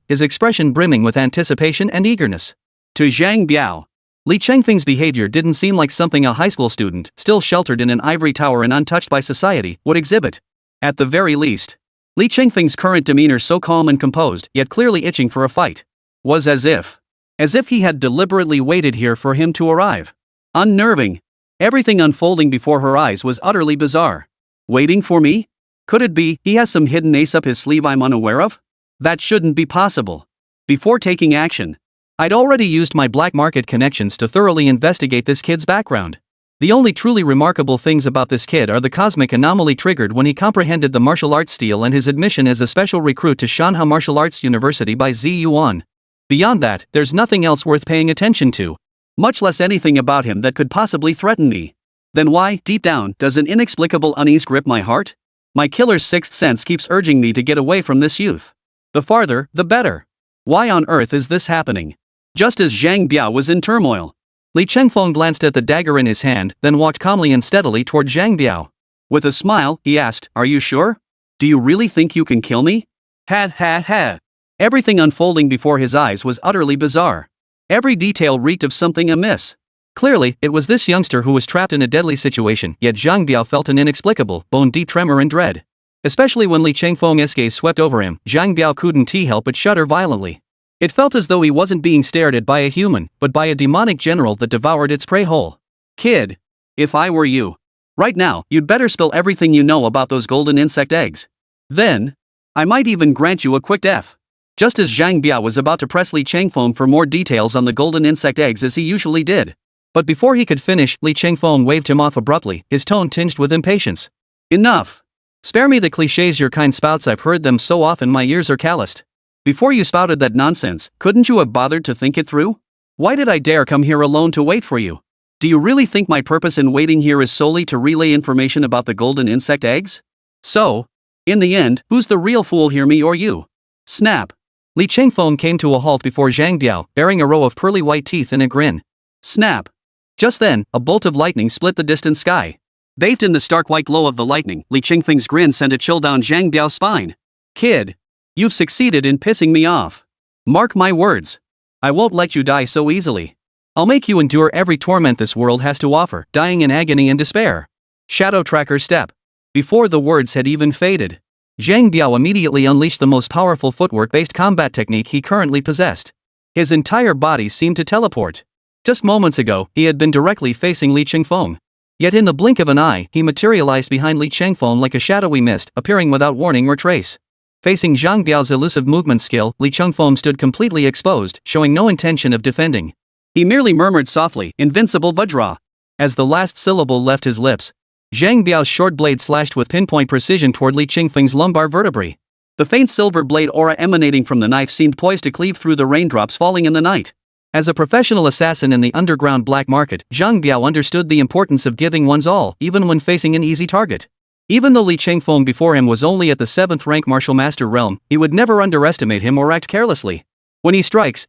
his expression brimming with anticipation and eagerness. To Zhang Biao, Li Changfeng's behavior didn't seem like something a high school student, still sheltered in an ivory tower and untouched by society, would exhibit. At the very least, Li Changfeng's current demeanor, so calm and composed, yet clearly itching for a fight, was as if he had deliberately waited here for him to arrive. Unnerving. Everything unfolding before her eyes was utterly bizarre. Waiting for me? Could it be he has some hidden ace up his sleeve I'm unaware of? That shouldn't be possible. Before taking action, I'd already used my black market connections to thoroughly investigate this kid's background. The only truly remarkable things about this kid are the cosmic anomaly triggered when he comprehended the martial arts stele and his admission as a special recruit to Shanhe University by Zhu Yuan. Beyond that, there's nothing else worth paying attention to. Much less anything about him that could possibly threaten me. Then why, deep down, does an inexplicable unease grip my heart? My killer's sixth sense keeps urging me to get away from this youth. The farther, the better. Why on earth is this happening? Just as Zhang Biao was in turmoil, Li Changfeng glanced at the dagger in his hand, then walked calmly and steadily toward Zhang Biao. With a smile, he asked, "Are you sure? Do you really think you can kill me?" Ha ha ha. Everything unfolding before his eyes was utterly bizarre. Every detail reeked of something amiss. Clearly, it was this youngster who was trapped in a deadly situation, yet Zhang Biao felt an inexplicable, bone-deep tremor and dread. Especially when Li Changfeng's gaze swept over him, Zhang Biao couldn't help but shudder violently. It felt as though he wasn't being stared at by a human, but by a demonic general that devoured its prey whole. "Kid, if I were you, right now, you'd better spill everything you know about those golden insect eggs. Then, I might even grant you a quick death." Just as Zhang Biao was about to press Li Changfeng for more details on the golden insect eggs as he usually did. But before he could finish, Li Changfeng waved him off abruptly, his tone tinged with impatience. "Enough. Spare me the clichés your kind spouts, I've heard them so often my ears are calloused. Before you spouted that nonsense, couldn't you have bothered to think it through? Why did I dare come here alone to wait for you? Do you really think my purpose in waiting here is solely to relay information about the golden insect eggs? So, in the end, who's the real fool here, me or you?" Snap. Li Changfeng came to a halt before Zhang Biao, bearing a row of pearly white teeth in a grin. Snap. Just then, a bolt of lightning split the distant sky. Bathed in the stark white glow of the lightning, Li Changfeng's grin sent a chill down Zhang Biao's spine. "Kid, you've succeeded in pissing me off. Mark my words. I won't let you die so easily. I'll make you endure every torment this world has to offer, dying in agony and despair." Shadow Tracker step. Before the words had even faded, Zhang Biao immediately unleashed the most powerful footwork-based combat technique he currently possessed. His entire body seemed to teleport. Just moments ago, he had been directly facing Li Changfeng. Yet in the blink of an eye, he materialized behind Li Chengfeng like a shadowy mist, appearing without warning or trace. Facing Zhang Biao's elusive movement skill, Li Chengfeng stood completely exposed, showing no intention of defending. He merely murmured softly, "Invincible Vajra." As the last syllable left his lips, Zhang Biao's short blade slashed with pinpoint precision toward Li Chengfeng's lumbar vertebrae. The faint silver blade aura emanating from the knife seemed poised to cleave through the raindrops falling in the night. As a professional assassin in the underground black market, Zhang Biao understood the importance of giving one's all, even when facing an easy target. Even though Li Chengfeng before him was only at the 7th rank martial master realm, he would never underestimate him or act carelessly. When he strikes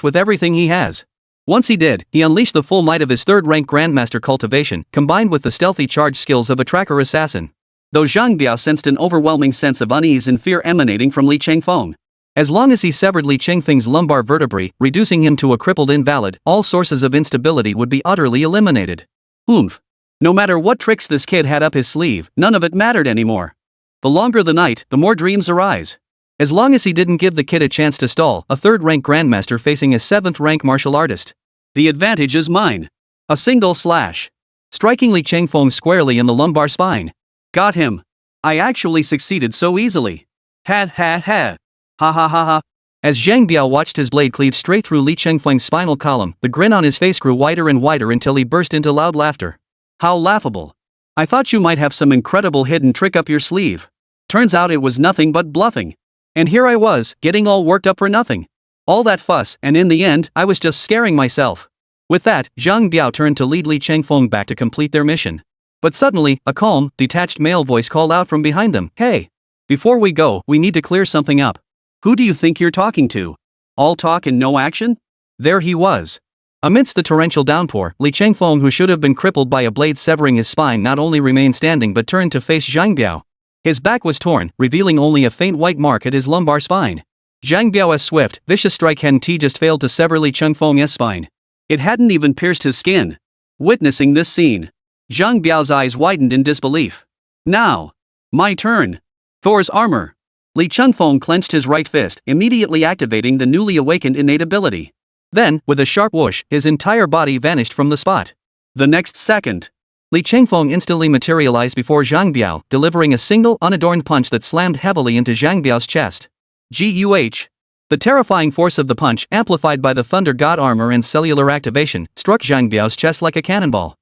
with everything he has. Once he did, he unleashed the full might of his 3rd rank grandmaster cultivation, combined with the stealthy charge skills of a tracker assassin. Though Zhang Biao sensed an overwhelming sense of unease and fear emanating from Li Chengfeng. As long as he severed Li Chengfeng's lumbar vertebrae, reducing him to a crippled invalid, all sources of instability would be utterly eliminated. Oomph. No matter what tricks this kid had up his sleeve, none of it mattered anymore. The longer the night, the more dreams arise. As long as he didn't give the kid a chance to stall, a 3rd rank grandmaster facing a 7th rank martial artist. The advantage is mine. A single slash. Striking Li Chengfeng squarely in the lumbar spine. Got him. I actually succeeded so easily. Ha ha ha. Ha ha ha ha. As Zhang Biao watched his blade cleave straight through Li Chengfeng's spinal column, the grin on his face grew wider and wider until he burst into loud laughter. How laughable. I thought you might have some incredible hidden trick up your sleeve. Turns out it was nothing but bluffing. And here I was, getting all worked up for nothing. All that fuss, and in the end, I was just scaring myself. With that, Zhang Biao turned to lead Li Chengfeng back to complete their mission. But suddenly, a calm, detached male voice called out from behind them, "Hey! Before we go, we need to clear something up. Who do you think you're talking to? All talk and no action?" There he was. Amidst the torrential downpour, Li Chengfeng, who should have been crippled by a blade severing his spine, not only remained standing but turned to face Zhang Biao. His back was torn, revealing only a faint white mark at his lumbar spine. Zhang Biao's swift, vicious strike hadn't just failed to sever Li Chengfeng's spine. It hadn't even pierced his skin. Witnessing this scene, Zhang Biao's eyes widened in disbelief. Now, my turn. Thor's armor. Li Chengfeng clenched his right fist, immediately activating the newly awakened innate ability. Then, with a sharp whoosh, his entire body vanished from the spot. The next second, Li Chengfeng instantly materialized before Zhang Biao, delivering a single, unadorned punch that slammed heavily into Zhang Biao's chest. Guh! The terrifying force of the punch, amplified by the Thunder God armor and cellular activation, struck Zhang Biao's chest like a cannonball.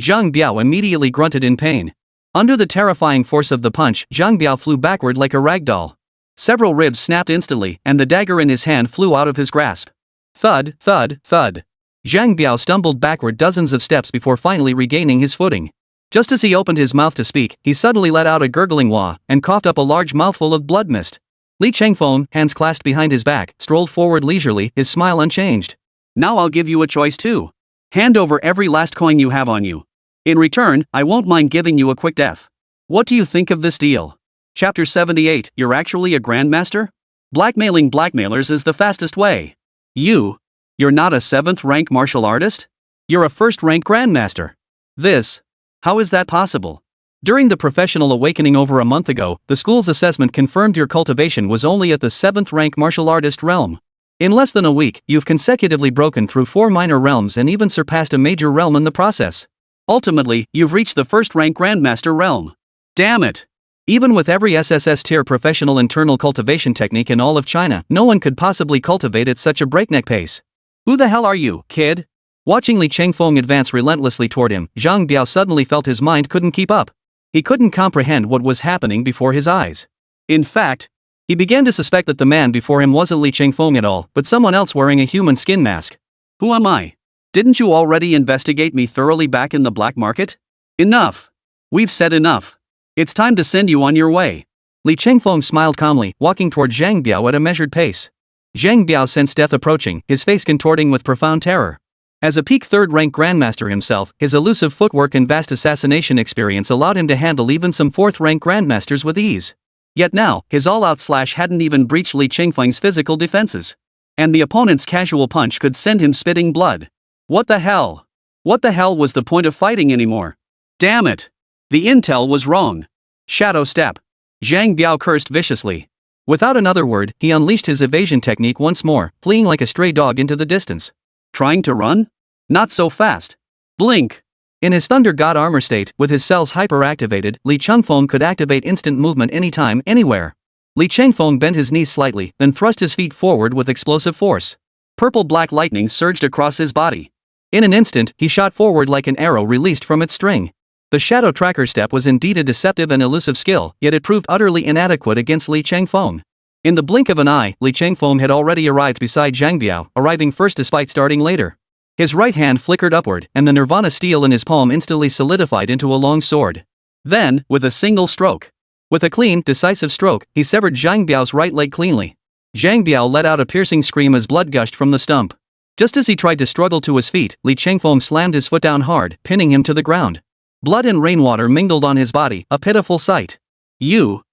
Zhang Biao immediately grunted in pain. Under the terrifying force of the punch, Zhang Biao flew backward like a rag doll. Several ribs snapped instantly, and the dagger in his hand flew out of his grasp. Thud, thud, thud. Zhang Biao stumbled backward dozens of steps before finally regaining his footing. Just as he opened his mouth to speak, he suddenly let out a gurgling wah and coughed up a large mouthful of blood mist. Li Chengfeng, hands clasped behind his back, strolled forward leisurely, his smile unchanged. Now I'll give you a choice too. Hand over every last coin you have on you. In return, I won't mind giving you a quick death. What do you think of this deal? Chapter 78, You're actually a grandmaster? Blackmailing blackmailers is the fastest way. You're not a 7th rank martial artist? You're a 1st rank grandmaster. How is that possible? During the professional awakening over a month ago, the school's assessment confirmed your cultivation was only at the 7th rank martial artist realm. In less than a week, you've consecutively broken through 4 minor realms and even surpassed a major realm in the process. Ultimately, you've reached the 1st rank grandmaster realm. Damn it! Even with every SSS tier professional internal cultivation technique in all of China, no one could possibly cultivate at such a breakneck pace. Who the hell are you, kid? Watching Li Chengfeng advance relentlessly toward him, Zhang Biao suddenly felt his mind couldn't keep up. He couldn't comprehend what was happening before his eyes. In fact, he began to suspect that the man before him wasn't Li Chengfeng at all, but someone else wearing a human skin mask. Who am I? Didn't you already investigate me thoroughly back in the black market? Enough. We've said enough. It's time to send you on your way. Li Chengfeng smiled calmly, walking toward Zhang Biao at a measured pace. Zhang Biao sensed death approaching, his face contorting with profound terror. As a peak 3rd rank grandmaster himself, his elusive footwork and vast assassination experience allowed him to handle even some 4th rank grandmasters with ease. Yet now, his all-out slash hadn't even breached Li Chengfeng's physical defenses. And the opponent's casual punch could send him spitting blood. What the hell? What the hell was the point of fighting anymore? Damn it! The intel was wrong. Shadow step. Zhang Biao cursed viciously. Without another word, he unleashed his evasion technique once more, fleeing like a stray dog into the distance. Trying to run? Not so fast. Blink. In his Thunder God armor state, with his cells hyperactivated, Li Changfeng could activate instant movement anytime, anywhere. Li Changfeng bent his knees slightly, then thrust his feet forward with explosive force. Purple-black lightning surged across his body. In an instant, he shot forward like an arrow released from its string. The shadow tracker step was indeed a deceptive and elusive skill, yet it proved utterly inadequate against Li Changfeng. In the blink of an eye, Li Changfeng had already arrived beside Zhang Biao, arriving first despite starting later. His right hand flickered upward, and the Nirvana stele in his palm instantly solidified into a long sword. Then, with a single stroke. With a clean, decisive stroke, he severed Zhang Biao's right leg cleanly. Zhang Biao let out a piercing scream as blood gushed from the stump. Just as he tried to struggle to his feet, Li Changfeng slammed his foot down hard, pinning him to the ground. Blood and rainwater mingled on his body, a pitiful sight. You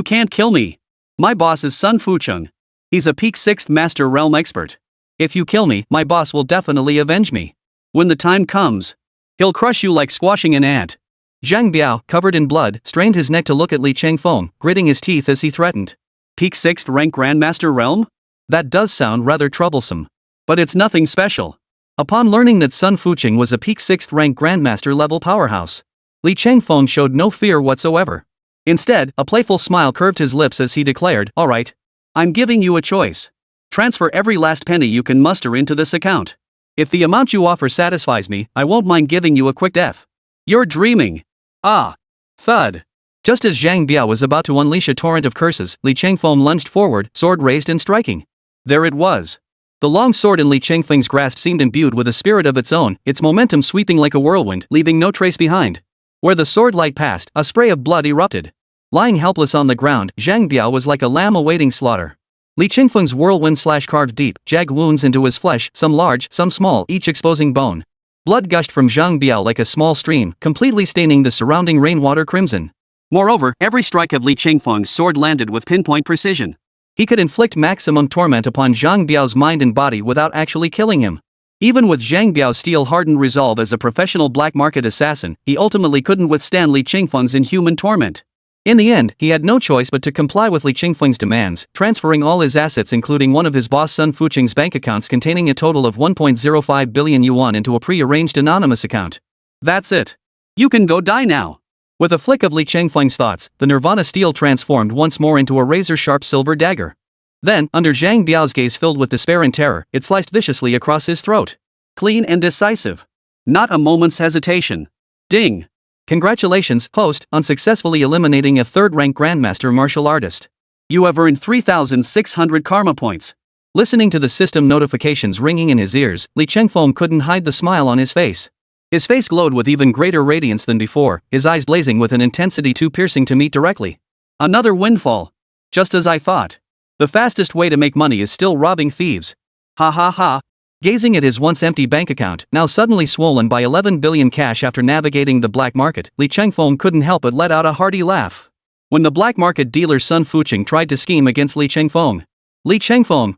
can't kill me. My boss is Sun Fucheng. He's a peak 6th Master Realm expert. If you kill me, my boss will definitely avenge me. When the time comes, he'll crush you like squashing an ant. Zhang Biao, covered in blood, strained his neck to look at Li Changfeng, gritting his teeth as he threatened. Peak 6th rank Grandmaster Realm? That does sound rather troublesome. But it's nothing special. Upon learning that Sun Fucheng was a peak 6th rank Grandmaster level powerhouse, Li Changfeng showed no fear whatsoever. Instead, a playful smile curved his lips as he declared, "Alright. I'm giving you a choice. Transfer every last penny you can muster into this account. If the amount you offer satisfies me, I won't mind giving you a quick death." You're dreaming. Ah. Thud. Just as Zhang Biao was about to unleash a torrent of curses, Li Changfeng lunged forward, sword raised and striking. There it was. The long sword in Li Changfeng's grasp seemed imbued with a spirit of its own, its momentum sweeping like a whirlwind, leaving no trace behind. Where the sword light passed, a spray of blood erupted. Lying helpless on the ground, Zhang Biao was like a lamb awaiting slaughter. Li Changfeng's whirlwind slash carved deep, jagged wounds into his flesh, some large, some small, each exposing bone. Blood gushed from Zhang Biao like a small stream, completely staining the surrounding rainwater crimson. Moreover, every strike of Li Changfeng's sword landed with pinpoint precision. He could inflict maximum torment upon Zhang Biao's mind and body without actually killing him. Even with Zhang Biao's steel-hardened resolve as a professional black market assassin, he ultimately couldn't withstand Li Changfeng's inhuman torment. In the end, he had no choice but to comply with Li Changfeng's demands, transferring all his assets including one of his boss Sun Fucheng's bank accounts containing a total of 1.05 billion yuan into a pre-arranged anonymous account. That's it. You can go die now. With a flick of Li Changfeng's thoughts, the Nirvana steel transformed once more into a razor-sharp silver dagger. Then, under Zhang Biao's gaze filled with despair and terror, it sliced viciously across his throat. Clean and decisive. Not a moment's hesitation. Ding. Congratulations, host, on successfully eliminating a third-rank Grandmaster martial artist. You have earned 3,600 karma points. Listening to the system notifications ringing in his ears, Li Changfeng couldn't hide the smile on his face. His face glowed with even greater radiance than before, his eyes blazing with an intensity too piercing to meet directly. Another windfall. Just as I thought. The fastest way to make money is still robbing thieves. Ha ha ha. Gazing at his once empty bank account, now suddenly swollen by 11 billion cash after navigating the black market, Li Changfeng couldn't help but let out a hearty laugh. When the black market dealer Sun Fucheng tried to scheme against Li Changfeng,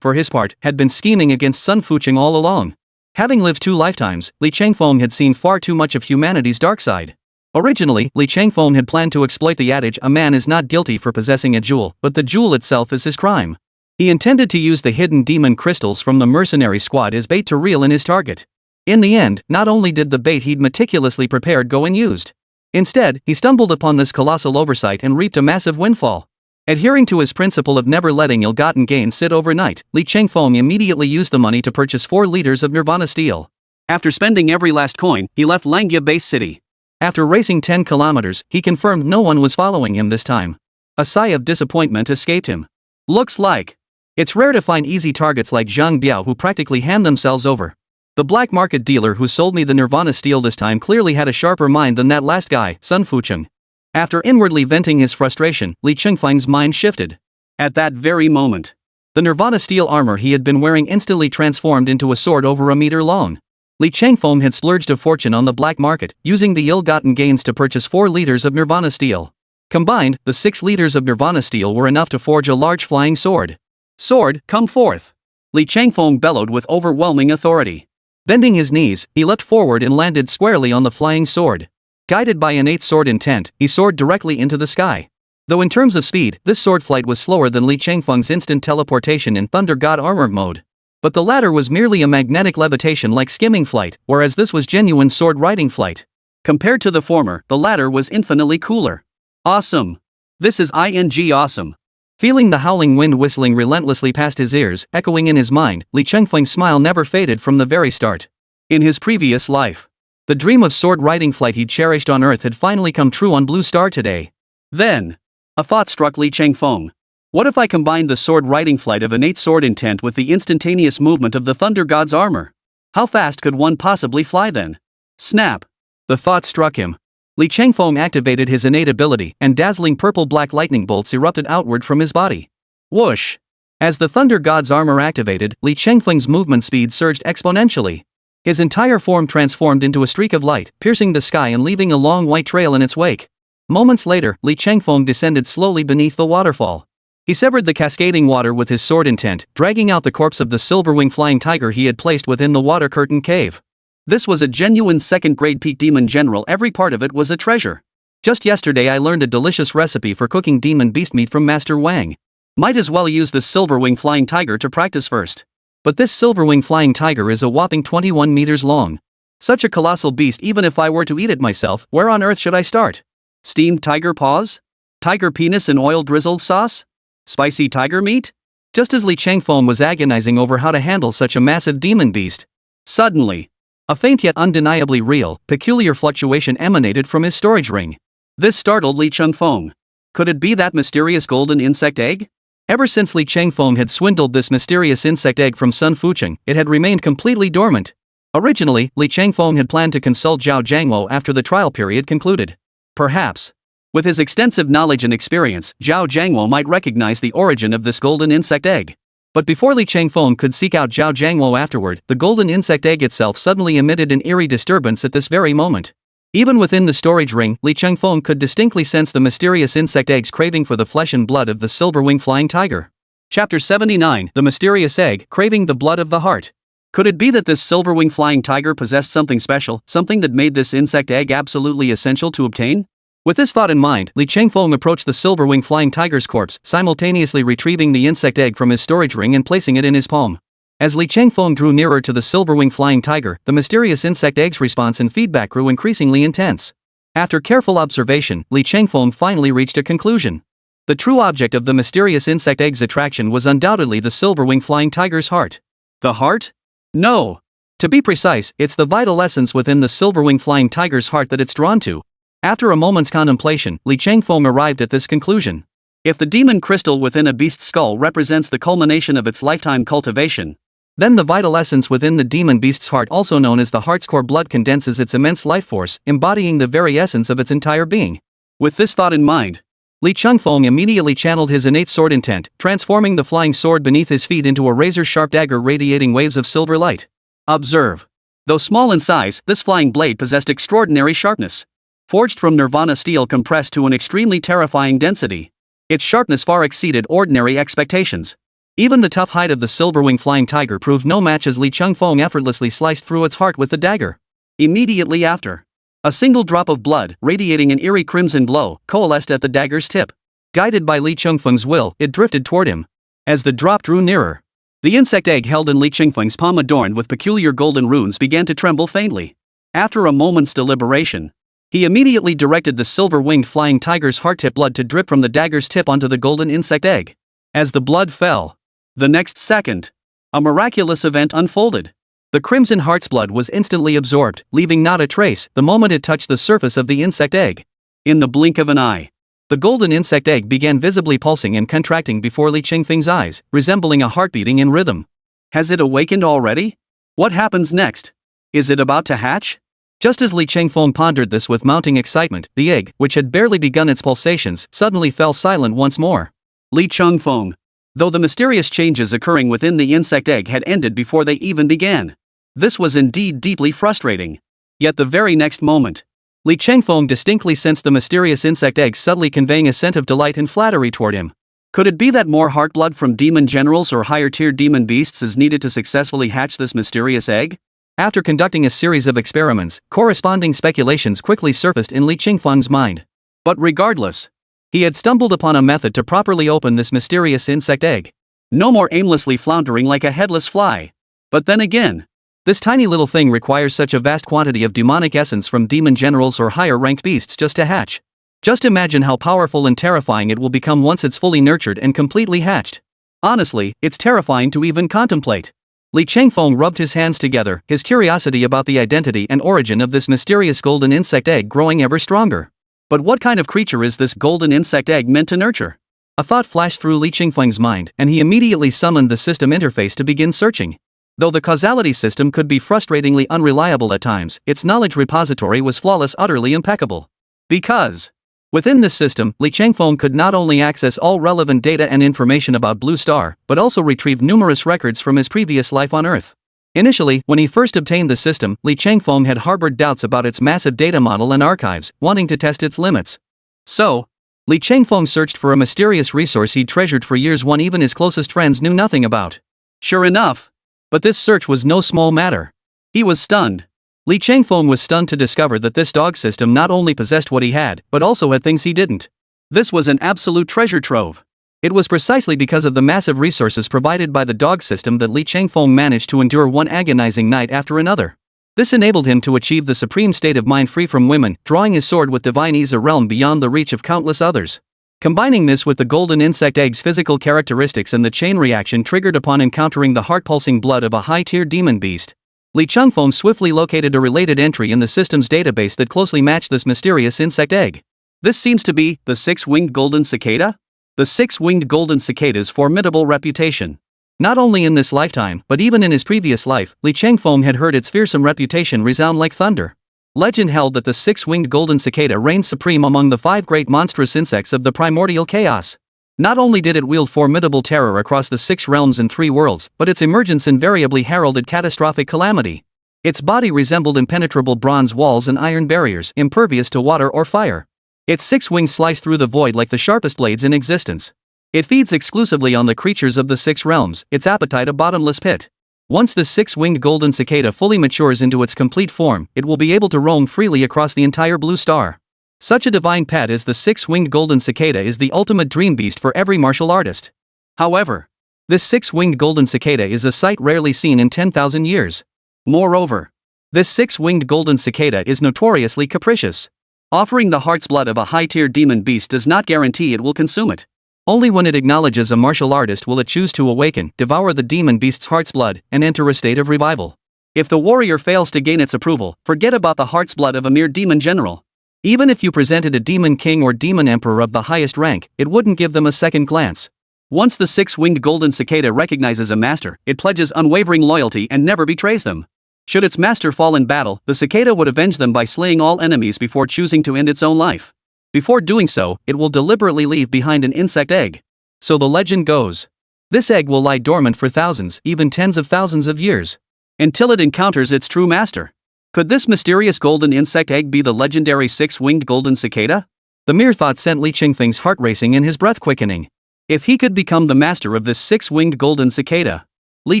for his part, had been scheming against Sun Fucheng all along. Having lived 2 lifetimes, Li Changfeng had seen far too much of humanity's dark side. Originally, Li Changfeng had planned to exploit the adage a man is not guilty for possessing a jewel, but the jewel itself is his crime. He intended to use the hidden demon crystals from the mercenary squad as bait to reel in his target. In the end, not only did the bait he'd meticulously prepared go unused. Instead, he stumbled upon this colossal oversight and reaped a massive windfall. Adhering to his principle of never letting ill-gotten gains sit overnight, Li Changfeng immediately used the money to purchase 4 liters of Nirvana steel. After spending every last coin, he left Langya base city. After racing 10 kilometers, he confirmed no one was following him this time. A sigh of disappointment escaped him. Looks like it's rare to find easy targets like Zhang Biao who practically hand themselves over. The black market dealer who sold me the Nirvana steel this time clearly had a sharper mind than that last guy, Sun Fucheng. After inwardly venting his frustration, Li Changfeng's mind shifted. At that very moment, the Nirvana steel armor he had been wearing instantly transformed into a sword over a meter long. Li Changfeng had splurged a fortune on the black market, using the ill-gotten gains to purchase 4 liters of Nirvana steel. Combined, the 6 liters of Nirvana steel were enough to forge a large flying sword. Sword, come forth! Li Changfeng bellowed with overwhelming authority. Bending his knees, he leapt forward and landed squarely on the flying sword. Guided by innate sword intent, he soared directly into the sky. Though in terms of speed, this sword flight was slower than Li Changfeng's instant teleportation in Thunder God armor mode. But the latter was merely a magnetic levitation like skimming flight, whereas this was genuine sword riding flight. Compared to the former, the latter was infinitely cooler. Awesome. This is awesome. Feeling the howling wind whistling relentlessly past his ears, echoing in his mind, Li Chengfeng's smile never faded from the very start. In his previous life, the dream of sword-riding flight he'd cherished on Earth had finally come true on Blue Star today. Then, a thought struck Li Chengfeng. What if I combined the sword-riding flight of innate sword intent with the instantaneous movement of the Thunder God's armor? How fast could one possibly fly then? Snap! The thought struck him. Li Chengfeng activated his innate ability, and dazzling purple-black lightning bolts erupted outward from his body. Whoosh! As the Thunder God's armor activated, Li Chengfeng's movement speed surged exponentially. His entire form transformed into a streak of light, piercing the sky and leaving a long white trail in its wake. Moments later, Li Chengfeng descended slowly beneath the waterfall. He severed the cascading water with his sword intent, dragging out the corpse of the silver-winged flying tiger he had placed within the water curtain cave. This was a genuine second-grade peak demon general. Every part of it was a treasure. Just yesterday I learned a delicious recipe for cooking demon beast meat from Master Wang. Might as well use the silver-winged flying tiger to practice first. But this silver-winged flying tiger is a whopping 21 meters long. Such a colossal beast. Even if I were to eat it myself, where on earth should I start? Steamed tiger paws? Tiger penis in oil-drizzled sauce? Spicy tiger meat? Just as Li Chengfeng was agonizing over how to handle such a massive demon beast, suddenly, a faint yet undeniably real, peculiar fluctuation emanated from his storage ring. This startled Li Chengfeng. Could it be that mysterious golden insect egg? Ever since Li Chengfeng had swindled this mysterious insect egg from Sun Fucheng, it had remained completely dormant. Originally, Li Chengfeng had planned to consult Zhao Jiangwo after the trial period concluded. Perhaps, with his extensive knowledge and experience, Zhao Jiangwo might recognize the origin of this golden insect egg. But before Li Chengfeng could seek out Zhao Jiangwo afterward, the golden insect egg itself suddenly emitted an eerie disturbance at this very moment. Even within the storage ring, Li Chengfeng could distinctly sense the mysterious insect egg's craving for the flesh and blood of the silver-winged flying tiger. Chapter 79, The Mysterious Egg, Craving the Blood of the Heart. Could it be that this silver-winged flying tiger possessed something special, something that made this insect egg absolutely essential to obtain? With this thought in mind, Li Chengfeng approached the silver-winged flying tiger's corpse, simultaneously retrieving the insect egg from his storage ring and placing it in his palm. As Li Chengfeng drew nearer to the silver-winged flying tiger, the mysterious insect egg's response and feedback grew increasingly intense. After careful observation, Li Chengfeng finally reached a conclusion. The true object of the mysterious insect egg's attraction was undoubtedly the silver-winged flying tiger's heart. The heart? No. To be precise, it's the vital essence within the silver-winged flying tiger's heart that it's drawn to. After a moment's contemplation, Li Chengfeng arrived at this conclusion. If the demon crystal within a beast's skull represents the culmination of its lifetime cultivation, then the vital essence within the demon beast's heart, also known as the heart's core blood, condenses its immense life force, embodying the very essence of its entire being. With this thought in mind, Li Chengfeng immediately channeled his innate sword intent, transforming the flying sword beneath his feet into a razor-sharp dagger radiating waves of silver light. Observe. Though small in size, this flying blade possessed extraordinary sharpness. Forged from nirvana steel compressed to an extremely terrifying density, its sharpness far exceeded ordinary expectations. Even the tough hide of the silver-winged flying tiger proved no match as Li Chengfeng effortlessly sliced through its heart with the dagger. Immediately after, a single drop of blood, radiating an eerie crimson glow, coalesced at the dagger's tip. Guided by Li Chengfeng's will, it drifted toward him. As the drop drew nearer, the insect egg held in Li Chengfeng's palm, adorned with peculiar golden runes, began to tremble faintly. After a moment's deliberation, he immediately directed the silver-winged flying tiger's heart-tip blood to drip from the dagger's tip onto the golden insect egg. As the blood fell, the next second, a miraculous event unfolded. The crimson heart's blood was instantly absorbed, leaving not a trace the moment it touched the surface of the insect egg. In the blink of an eye, the golden insect egg began visibly pulsing and contracting before Li Chengfeng's eyes, resembling a heart beating in rhythm. Has it awakened already? What happens next? Is it about to hatch? Just as Li Chengfeng pondered this with mounting excitement, the egg, which had barely begun its pulsations, suddenly fell silent once more. Li Chengfeng. Though the mysterious changes occurring within the insect egg had ended before they even began. This was indeed deeply frustrating. Yet the very next moment, Li Chengfeng distinctly sensed the mysterious insect egg subtly conveying a scent of delight and flattery toward him. Could it be that more heart blood from demon generals or higher-tier demon beasts is needed to successfully hatch this mysterious egg? After conducting a series of experiments, corresponding speculations quickly surfaced in Li Chengfeng's mind. But regardless, he had stumbled upon a method to properly open this mysterious insect egg. No more aimlessly floundering like a headless fly. But then again, This tiny little thing requires such a vast quantity of demonic essence from demon generals or higher-ranked beasts just to hatch. Just imagine how powerful and terrifying it will become once it's fully nurtured and completely hatched. Honestly, it's terrifying to even contemplate. Li Changfeng rubbed his hands together, his curiosity about the identity and origin of this mysterious golden insect egg growing ever stronger. But what kind of creature is this golden insect egg meant to nurture? A thought flashed through Li Changfeng's mind, and he immediately summoned the system interface to begin searching. Though the causality system could be frustratingly unreliable at times, its knowledge repository was flawless, utterly impeccable. Because within this system, Li Changfeng could not only access all relevant data and information about Blue Star, but also retrieve numerous records from his previous life on Earth. Initially, when he first obtained the system, Li Changfeng had harbored doubts about its massive data model and archives, wanting to test its limits. So, Li Changfeng searched for a mysterious resource he'd treasured for years, one even his closest friends knew nothing about. Sure enough. But this search was no small matter. He was stunned. Li Changfeng was stunned to discover that this dog system not only possessed what he had, but also had things he didn't. This was an absolute treasure trove. It was precisely because of the massive resources provided by the dog system that Li Changfeng managed to endure one agonizing night after another. This enabled him to achieve the supreme state of mind free from women, drawing his sword with divine ease, a realm beyond the reach of countless others. Combining this with the golden insect egg's physical characteristics and the chain reaction triggered upon encountering the heart-pulsing blood of a high-tier demon beast, Li Changfeng swiftly located a related entry in the system's database that closely matched this mysterious insect egg. This seems to be the six-winged golden cicada? The six-winged golden cicada's formidable reputation. Not only in this lifetime, but even in his previous life, Li Changfeng had heard its fearsome reputation resound like thunder. Legend held that the six-winged golden cicada reigned supreme among the 5 great monstrous insects of the primordial chaos. Not only did it wield formidable terror across the 6 realms and 3 worlds, but its emergence invariably heralded catastrophic calamity. Its body resembled impenetrable bronze walls and iron barriers, impervious to water or fire. Its 6 wings slice through the void like the sharpest blades in existence. It feeds exclusively on the creatures of the 6 realms, its appetite a bottomless pit. Once the 6-winged golden cicada fully matures into its complete form, it will be able to roam freely across the entire Blue Star. Such a divine pet as the 6-winged golden cicada is the ultimate dream beast for every martial artist. However, this 6-winged golden cicada is a sight rarely seen in 10,000 years. Moreover, this 6-winged golden cicada is notoriously capricious. Offering the heart's blood of a high-tier demon beast does not guarantee it will consume it. Only when it acknowledges a martial artist will it choose to awaken, devour the demon beast's heart's blood, and enter a state of revival. If the warrior fails to gain its approval, forget about the heart's blood of a mere demon general. Even if you presented a demon king or demon emperor of the highest rank, it wouldn't give them a second glance. Once the 6-winged golden cicada recognizes a master, it pledges unwavering loyalty and never betrays them. Should its master fall in battle, the cicada would avenge them by slaying all enemies before choosing to end its own life. Before doing so, it will deliberately leave behind an insect egg. So the legend goes. This egg will lie dormant for thousands, even tens of thousands of years, until it encounters its true master. Could this mysterious golden insect egg be the legendary 6-winged golden cicada? The mere thought sent Li Changfeng's heart racing and his breath quickening. If he could become the master of this 6-winged golden cicada, Li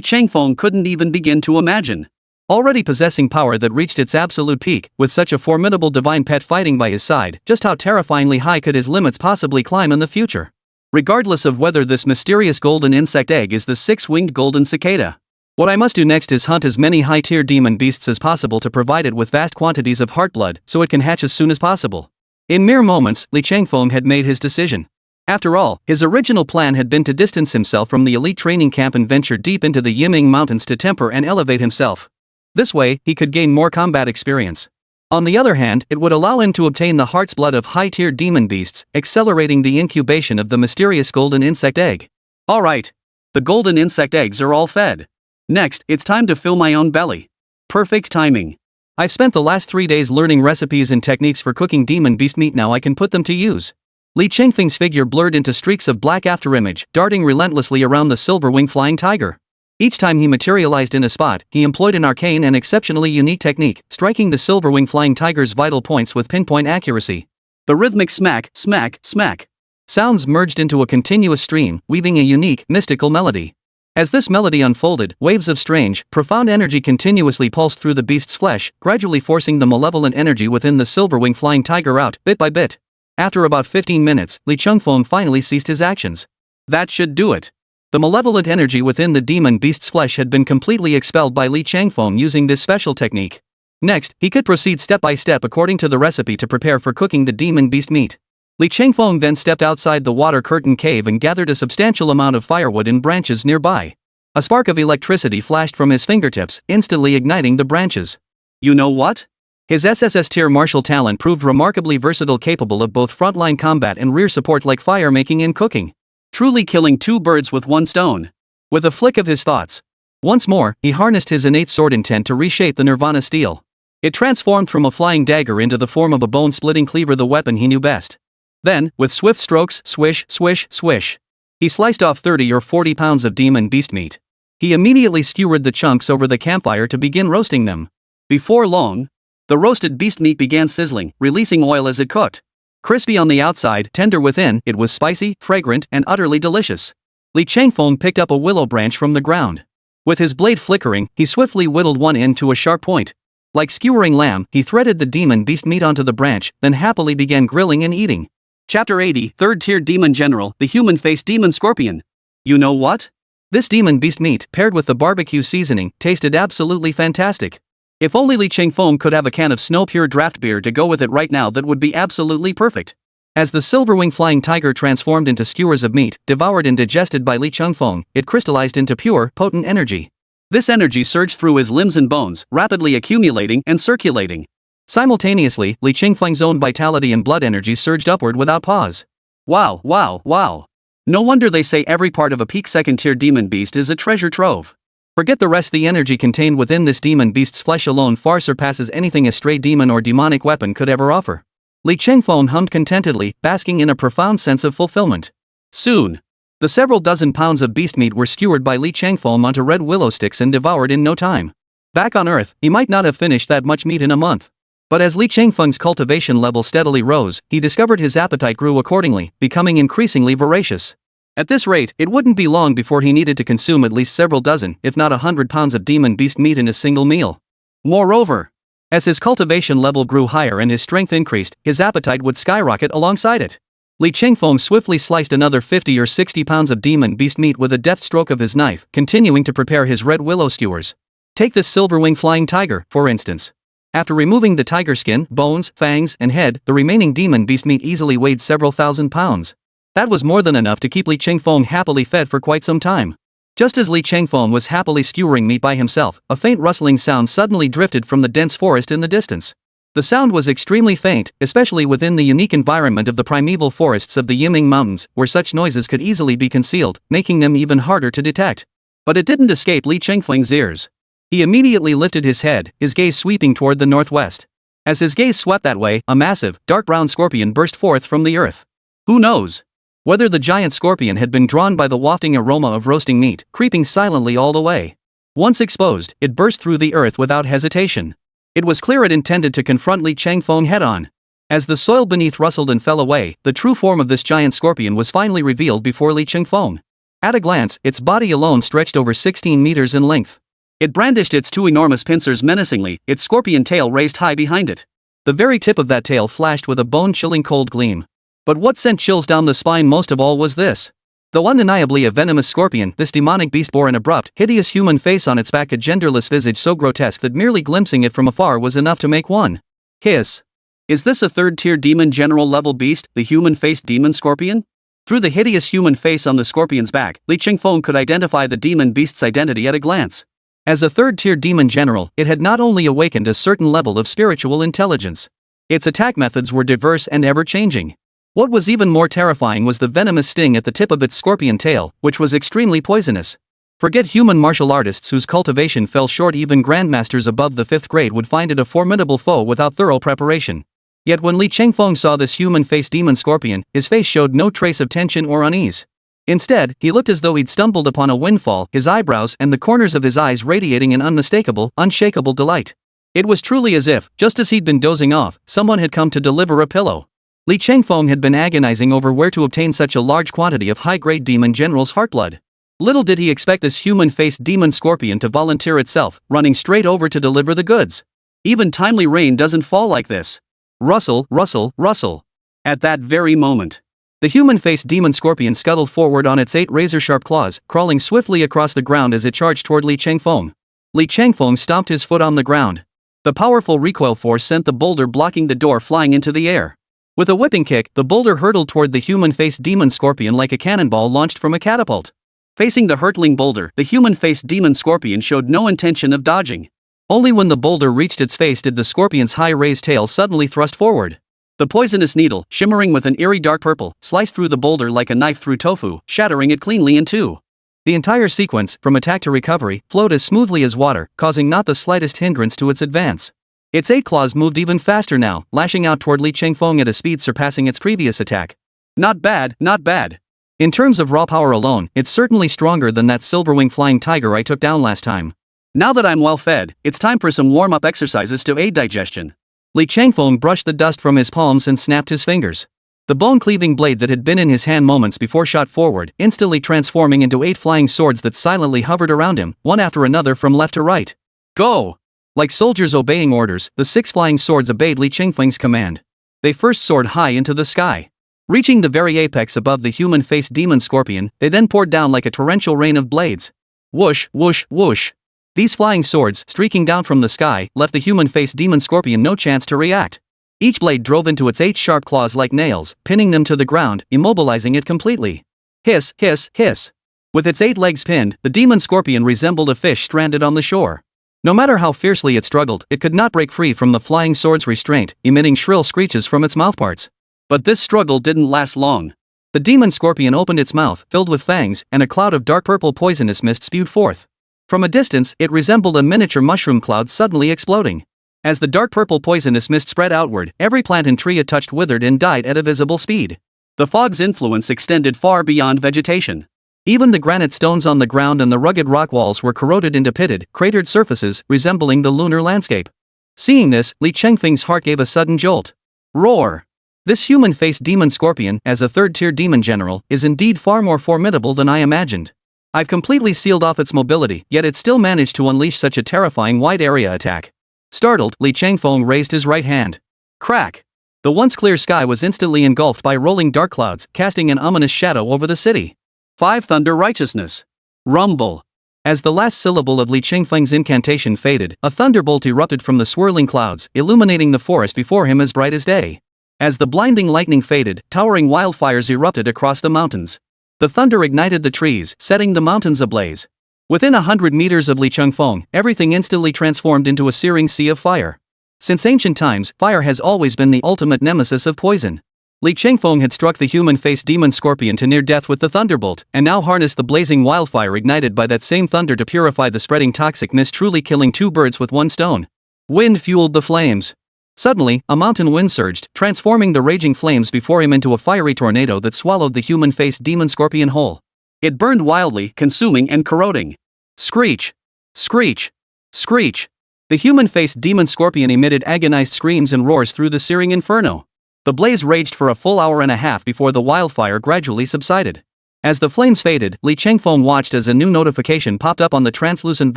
Changfeng couldn't even begin to imagine. Already possessing power that reached its absolute peak, with such a formidable divine pet fighting by his side, just how terrifyingly high could his limits possibly climb in the future? Regardless of whether this mysterious golden insect egg is the 6-winged golden cicada, what I must do next is hunt as many high-tier demon beasts as possible to provide it with vast quantities of heart blood so it can hatch as soon as possible. In mere moments, Li Changfeng had made his decision. After all, his original plan had been to distance himself from the elite training camp and venture deep into the Yiming Mountains to temper and elevate himself. This way, he could gain more combat experience. On the other hand, it would allow him to obtain the heart's blood of high-tier demon beasts, accelerating the incubation of the mysterious golden insect egg. Alright. The golden insect eggs are all fed. Next, it's time to fill my own belly. Perfect timing. I've spent the last 3 days learning recipes and techniques for cooking demon beast meat, now I can put them to use. Li Changfeng's figure blurred into streaks of black afterimage, darting relentlessly around the silver-winged flying tiger. Each time he materialized in a spot, he employed an arcane and exceptionally unique technique, striking the silver-winged flying tiger's vital points with pinpoint accuracy. The rhythmic smack, smack, smack sounds merged into a continuous stream, weaving a unique, mystical melody. As this melody unfolded, waves of strange, profound energy continuously pulsed through the beast's flesh, gradually forcing the malevolent energy within the silver-winged flying tiger out, bit by bit. After about 15 minutes, Li Changfeng finally ceased his actions. That should do it. The malevolent energy within the demon beast's flesh had been completely expelled by Li Changfeng using this special technique. Next, he could proceed step by step according to the recipe to prepare for cooking the demon beast meat. Li Changfeng then stepped outside the water curtain cave and gathered a substantial amount of firewood in branches nearby. A spark of electricity flashed from his fingertips, instantly igniting the branches. You know what? His SSS tier martial talent proved remarkably versatile, capable of both frontline combat and rear support like fire making and cooking. Truly killing two birds with one stone. With a flick of his thoughts. Once more, he harnessed his innate sword intent to reshape the Nirvana stele. It transformed from a flying dagger into the form of a bone-splitting cleaver, the weapon he knew best. Then, with swift strokes, swish, swish, swish, he sliced off 30 or 40 pounds of demon beast meat. He immediately skewered the chunks over the campfire to begin roasting them. Before long, the roasted beast meat began sizzling, releasing oil as it cooked. Crispy on the outside, tender within, it was spicy, fragrant, and utterly delicious. Li Changfeng picked up a willow branch from the ground. With his blade flickering, he swiftly whittled one end to a sharp point. Like skewering lamb, he threaded the demon beast meat onto the branch, then happily began grilling and eating. Chapter 80, Third Tier Demon General, the Human-Faced Demon Scorpion. You know what? This demon beast meat, paired with the barbecue seasoning, tasted absolutely fantastic. If only Li Changfeng could have a can of Snow Pure draft beer to go with it right now, that would be absolutely perfect. As the silverwing flying tiger transformed into skewers of meat, devoured and digested by Li Changfeng, it crystallized into pure, potent energy. This energy surged through his limbs and bones, rapidly accumulating and circulating. Simultaneously, Li Changfeng's own vitality and blood energy surged upward without pause. Wow, wow, wow. No wonder they say every part of a peak second-tier demon beast is a treasure trove. Forget the rest, the energy contained within this demon beast's flesh alone far surpasses anything a stray demon or demonic weapon could ever offer. Li Changfeng hummed contentedly, basking in a profound sense of fulfillment. Soon, the several dozen pounds of beast meat were skewered by Li Changfeng onto red willow sticks and devoured in no time. Back on Earth, he might not have finished that much meat in a month. But as Li Changfeng's cultivation level steadily rose, he discovered his appetite grew accordingly, becoming increasingly voracious. At this rate, it wouldn't be long before he needed to consume at least several dozen, if not 100 pounds of demon beast meat in a single meal. Moreover, as his cultivation level grew higher and his strength increased, his appetite would skyrocket alongside it. Li Changfeng swiftly sliced another 50 or 60 pounds of demon beast meat with a deft stroke of his knife, continuing to prepare his red willow skewers. Take this silverwing flying tiger, for instance. After removing the tiger skin, bones, fangs, and head, the remaining demon beast meat easily weighed several thousand pounds. That was more than enough to keep Li Changfeng happily fed for quite some time. Just as Li Changfeng was happily skewering meat by himself, a faint rustling sound suddenly drifted from the dense forest in the distance. The sound was extremely faint, especially within the unique environment of the primeval forests of the Yiming Mountains, where such noises could easily be concealed, making them even harder to detect. But it didn't escape Li Changfeng's ears. He immediately lifted his head, his gaze sweeping toward the northwest. As his gaze swept that way, a massive, dark brown scorpion burst forth from the earth. Who knows whether the giant scorpion had been drawn by the wafting aroma of roasting meat, creeping silently all the way. Once exposed, it burst through the earth without hesitation. It was clear it intended to confront Li Changfeng head-on. As the soil beneath rustled and fell away, the true form of this giant scorpion was finally revealed before Li Changfeng. At a glance, its body alone stretched over 16 meters in length. It brandished its two enormous pincers menacingly, its scorpion tail raised high behind it. The very tip of that tail flashed with a bone-chilling cold gleam. But what sent chills down the spine most of all was this. Though undeniably a venomous scorpion, this demonic beast bore an abrupt, hideous human face on its back, a genderless visage so grotesque that merely glimpsing it from afar was enough to make one hiss. Is this a third-tier demon general level beast, the human-faced demon scorpion? Through the hideous human face on the scorpion's back, Li Changfeng could identify the demon beast's identity at a glance. As a third-tier demon general, it had not only awakened a certain level of spiritual intelligence. Its attack methods were diverse and ever-changing. What was even more terrifying was the venomous sting at the tip of its scorpion tail, which was extremely poisonous. Forget human martial artists whose cultivation fell short, even grandmasters above the 5th grade would find it a formidable foe without thorough preparation. Yet when Li Changfeng saw this human-faced demon scorpion, his face showed no trace of tension or unease. Instead, he looked as though he'd stumbled upon a windfall, his eyebrows and the corners of his eyes radiating an unmistakable, unshakable delight. It was truly as if, just as he'd been dozing off, someone had come to deliver a pillow. Li Changfeng had been agonizing over where to obtain such a large quantity of high-grade demon general's heartblood. Little did he expect this human-faced demon scorpion to volunteer itself, running straight over to deliver the goods. Even timely rain doesn't fall like this. Rustle, rustle, rustle. At that very moment, The human-faced demon scorpion scuttled forward on its 8 razor-sharp claws, crawling swiftly across the ground as it charged toward Li Changfeng. Li Changfeng stomped his foot on the ground. The powerful recoil force sent the boulder blocking the door flying into the air. With a whipping kick, the boulder hurtled toward the human-faced demon scorpion like a cannonball launched from a catapult. Facing the hurtling boulder, the human-faced demon scorpion showed no intention of dodging. Only when the boulder reached its face did the scorpion's high raised tail suddenly thrust forward. The poisonous needle, shimmering with an eerie dark purple, sliced through the boulder like a knife through tofu, shattering it cleanly in two. The entire sequence, from attack to recovery, flowed as smoothly as water, causing not the slightest hindrance to its advance. Its 8 claws moved even faster now, lashing out toward Li Changfeng at a speed surpassing its previous attack. Not bad, not bad. In terms of raw power alone, it's certainly stronger than that silverwing flying tiger I took down last time. Now that I'm well fed, it's time for some warm-up exercises to aid digestion. Li Changfeng brushed the dust from his palms and snapped his fingers. The bone-cleaving blade that had been in his hand moments before shot forward, instantly transforming into 8 flying swords that silently hovered around him, one after another from left to right. Go! Like soldiers obeying orders, the 6 flying swords obeyed Li Changfeng's command. They first soared high into the sky. Reaching the very apex above the human-faced demon scorpion, they then poured down like a torrential rain of blades. Whoosh, whoosh, whoosh. These flying swords, streaking down from the sky, left the human-faced demon scorpion no chance to react. Each blade drove into its 8 sharp claws like nails, pinning them to the ground, immobilizing it completely. Hiss, hiss, hiss. With its 8 legs pinned, the demon scorpion resembled a fish stranded on the shore. No matter how fiercely it struggled, it could not break free from the flying sword's restraint, emitting shrill screeches from its mouthparts. But this struggle didn't last long. The demon scorpion opened its mouth, filled with fangs, and a cloud of dark purple poisonous mist spewed forth. From a distance, it resembled a miniature mushroom cloud suddenly exploding. As the dark purple poisonous mist spread outward, every plant and tree it touched withered and died at a visible speed. The fog's influence extended far beyond vegetation. Even the granite stones on the ground and the rugged rock walls were corroded into pitted, cratered surfaces, resembling the lunar landscape. Seeing this, Li Changfeng's heart gave a sudden jolt. Roar! This human-faced demon scorpion, as a third-tier demon general, is indeed far more formidable than I imagined. I've completely sealed off its mobility, yet it still managed to unleash such a terrifying wide-area attack. Startled, Li Changfeng raised his right hand. Crack! The once clear sky was instantly engulfed by rolling dark clouds, casting an ominous shadow over the city. 5 Thunder Righteousness. Rumble. As the last syllable of Li Changfeng's incantation faded, a thunderbolt erupted from the swirling clouds, illuminating the forest before him as bright as day. As the blinding lightning faded, towering wildfires erupted across the mountains. The thunder ignited the trees, setting the mountains ablaze. Within 100 meters of Li Changfeng, everything instantly transformed into a searing sea of fire. Since ancient times, fire has always been the ultimate nemesis of poison. Li Changfeng had struck the human-faced demon scorpion to near death with the thunderbolt, and now harnessed the blazing wildfire ignited by that same thunder to purify the spreading toxic mist, truly killing 2 birds with 1 stone. Wind fueled the flames. Suddenly, a mountain wind surged, transforming the raging flames before him into a fiery tornado that swallowed the human-faced demon scorpion whole. It burned wildly, consuming and corroding. Screech! Screech! Screech! The human-faced demon scorpion emitted agonized screams and roars through the searing inferno. The blaze raged for a full hour and a half before the wildfire gradually subsided. As the flames faded, Li Changfeng watched as a new notification popped up on the translucent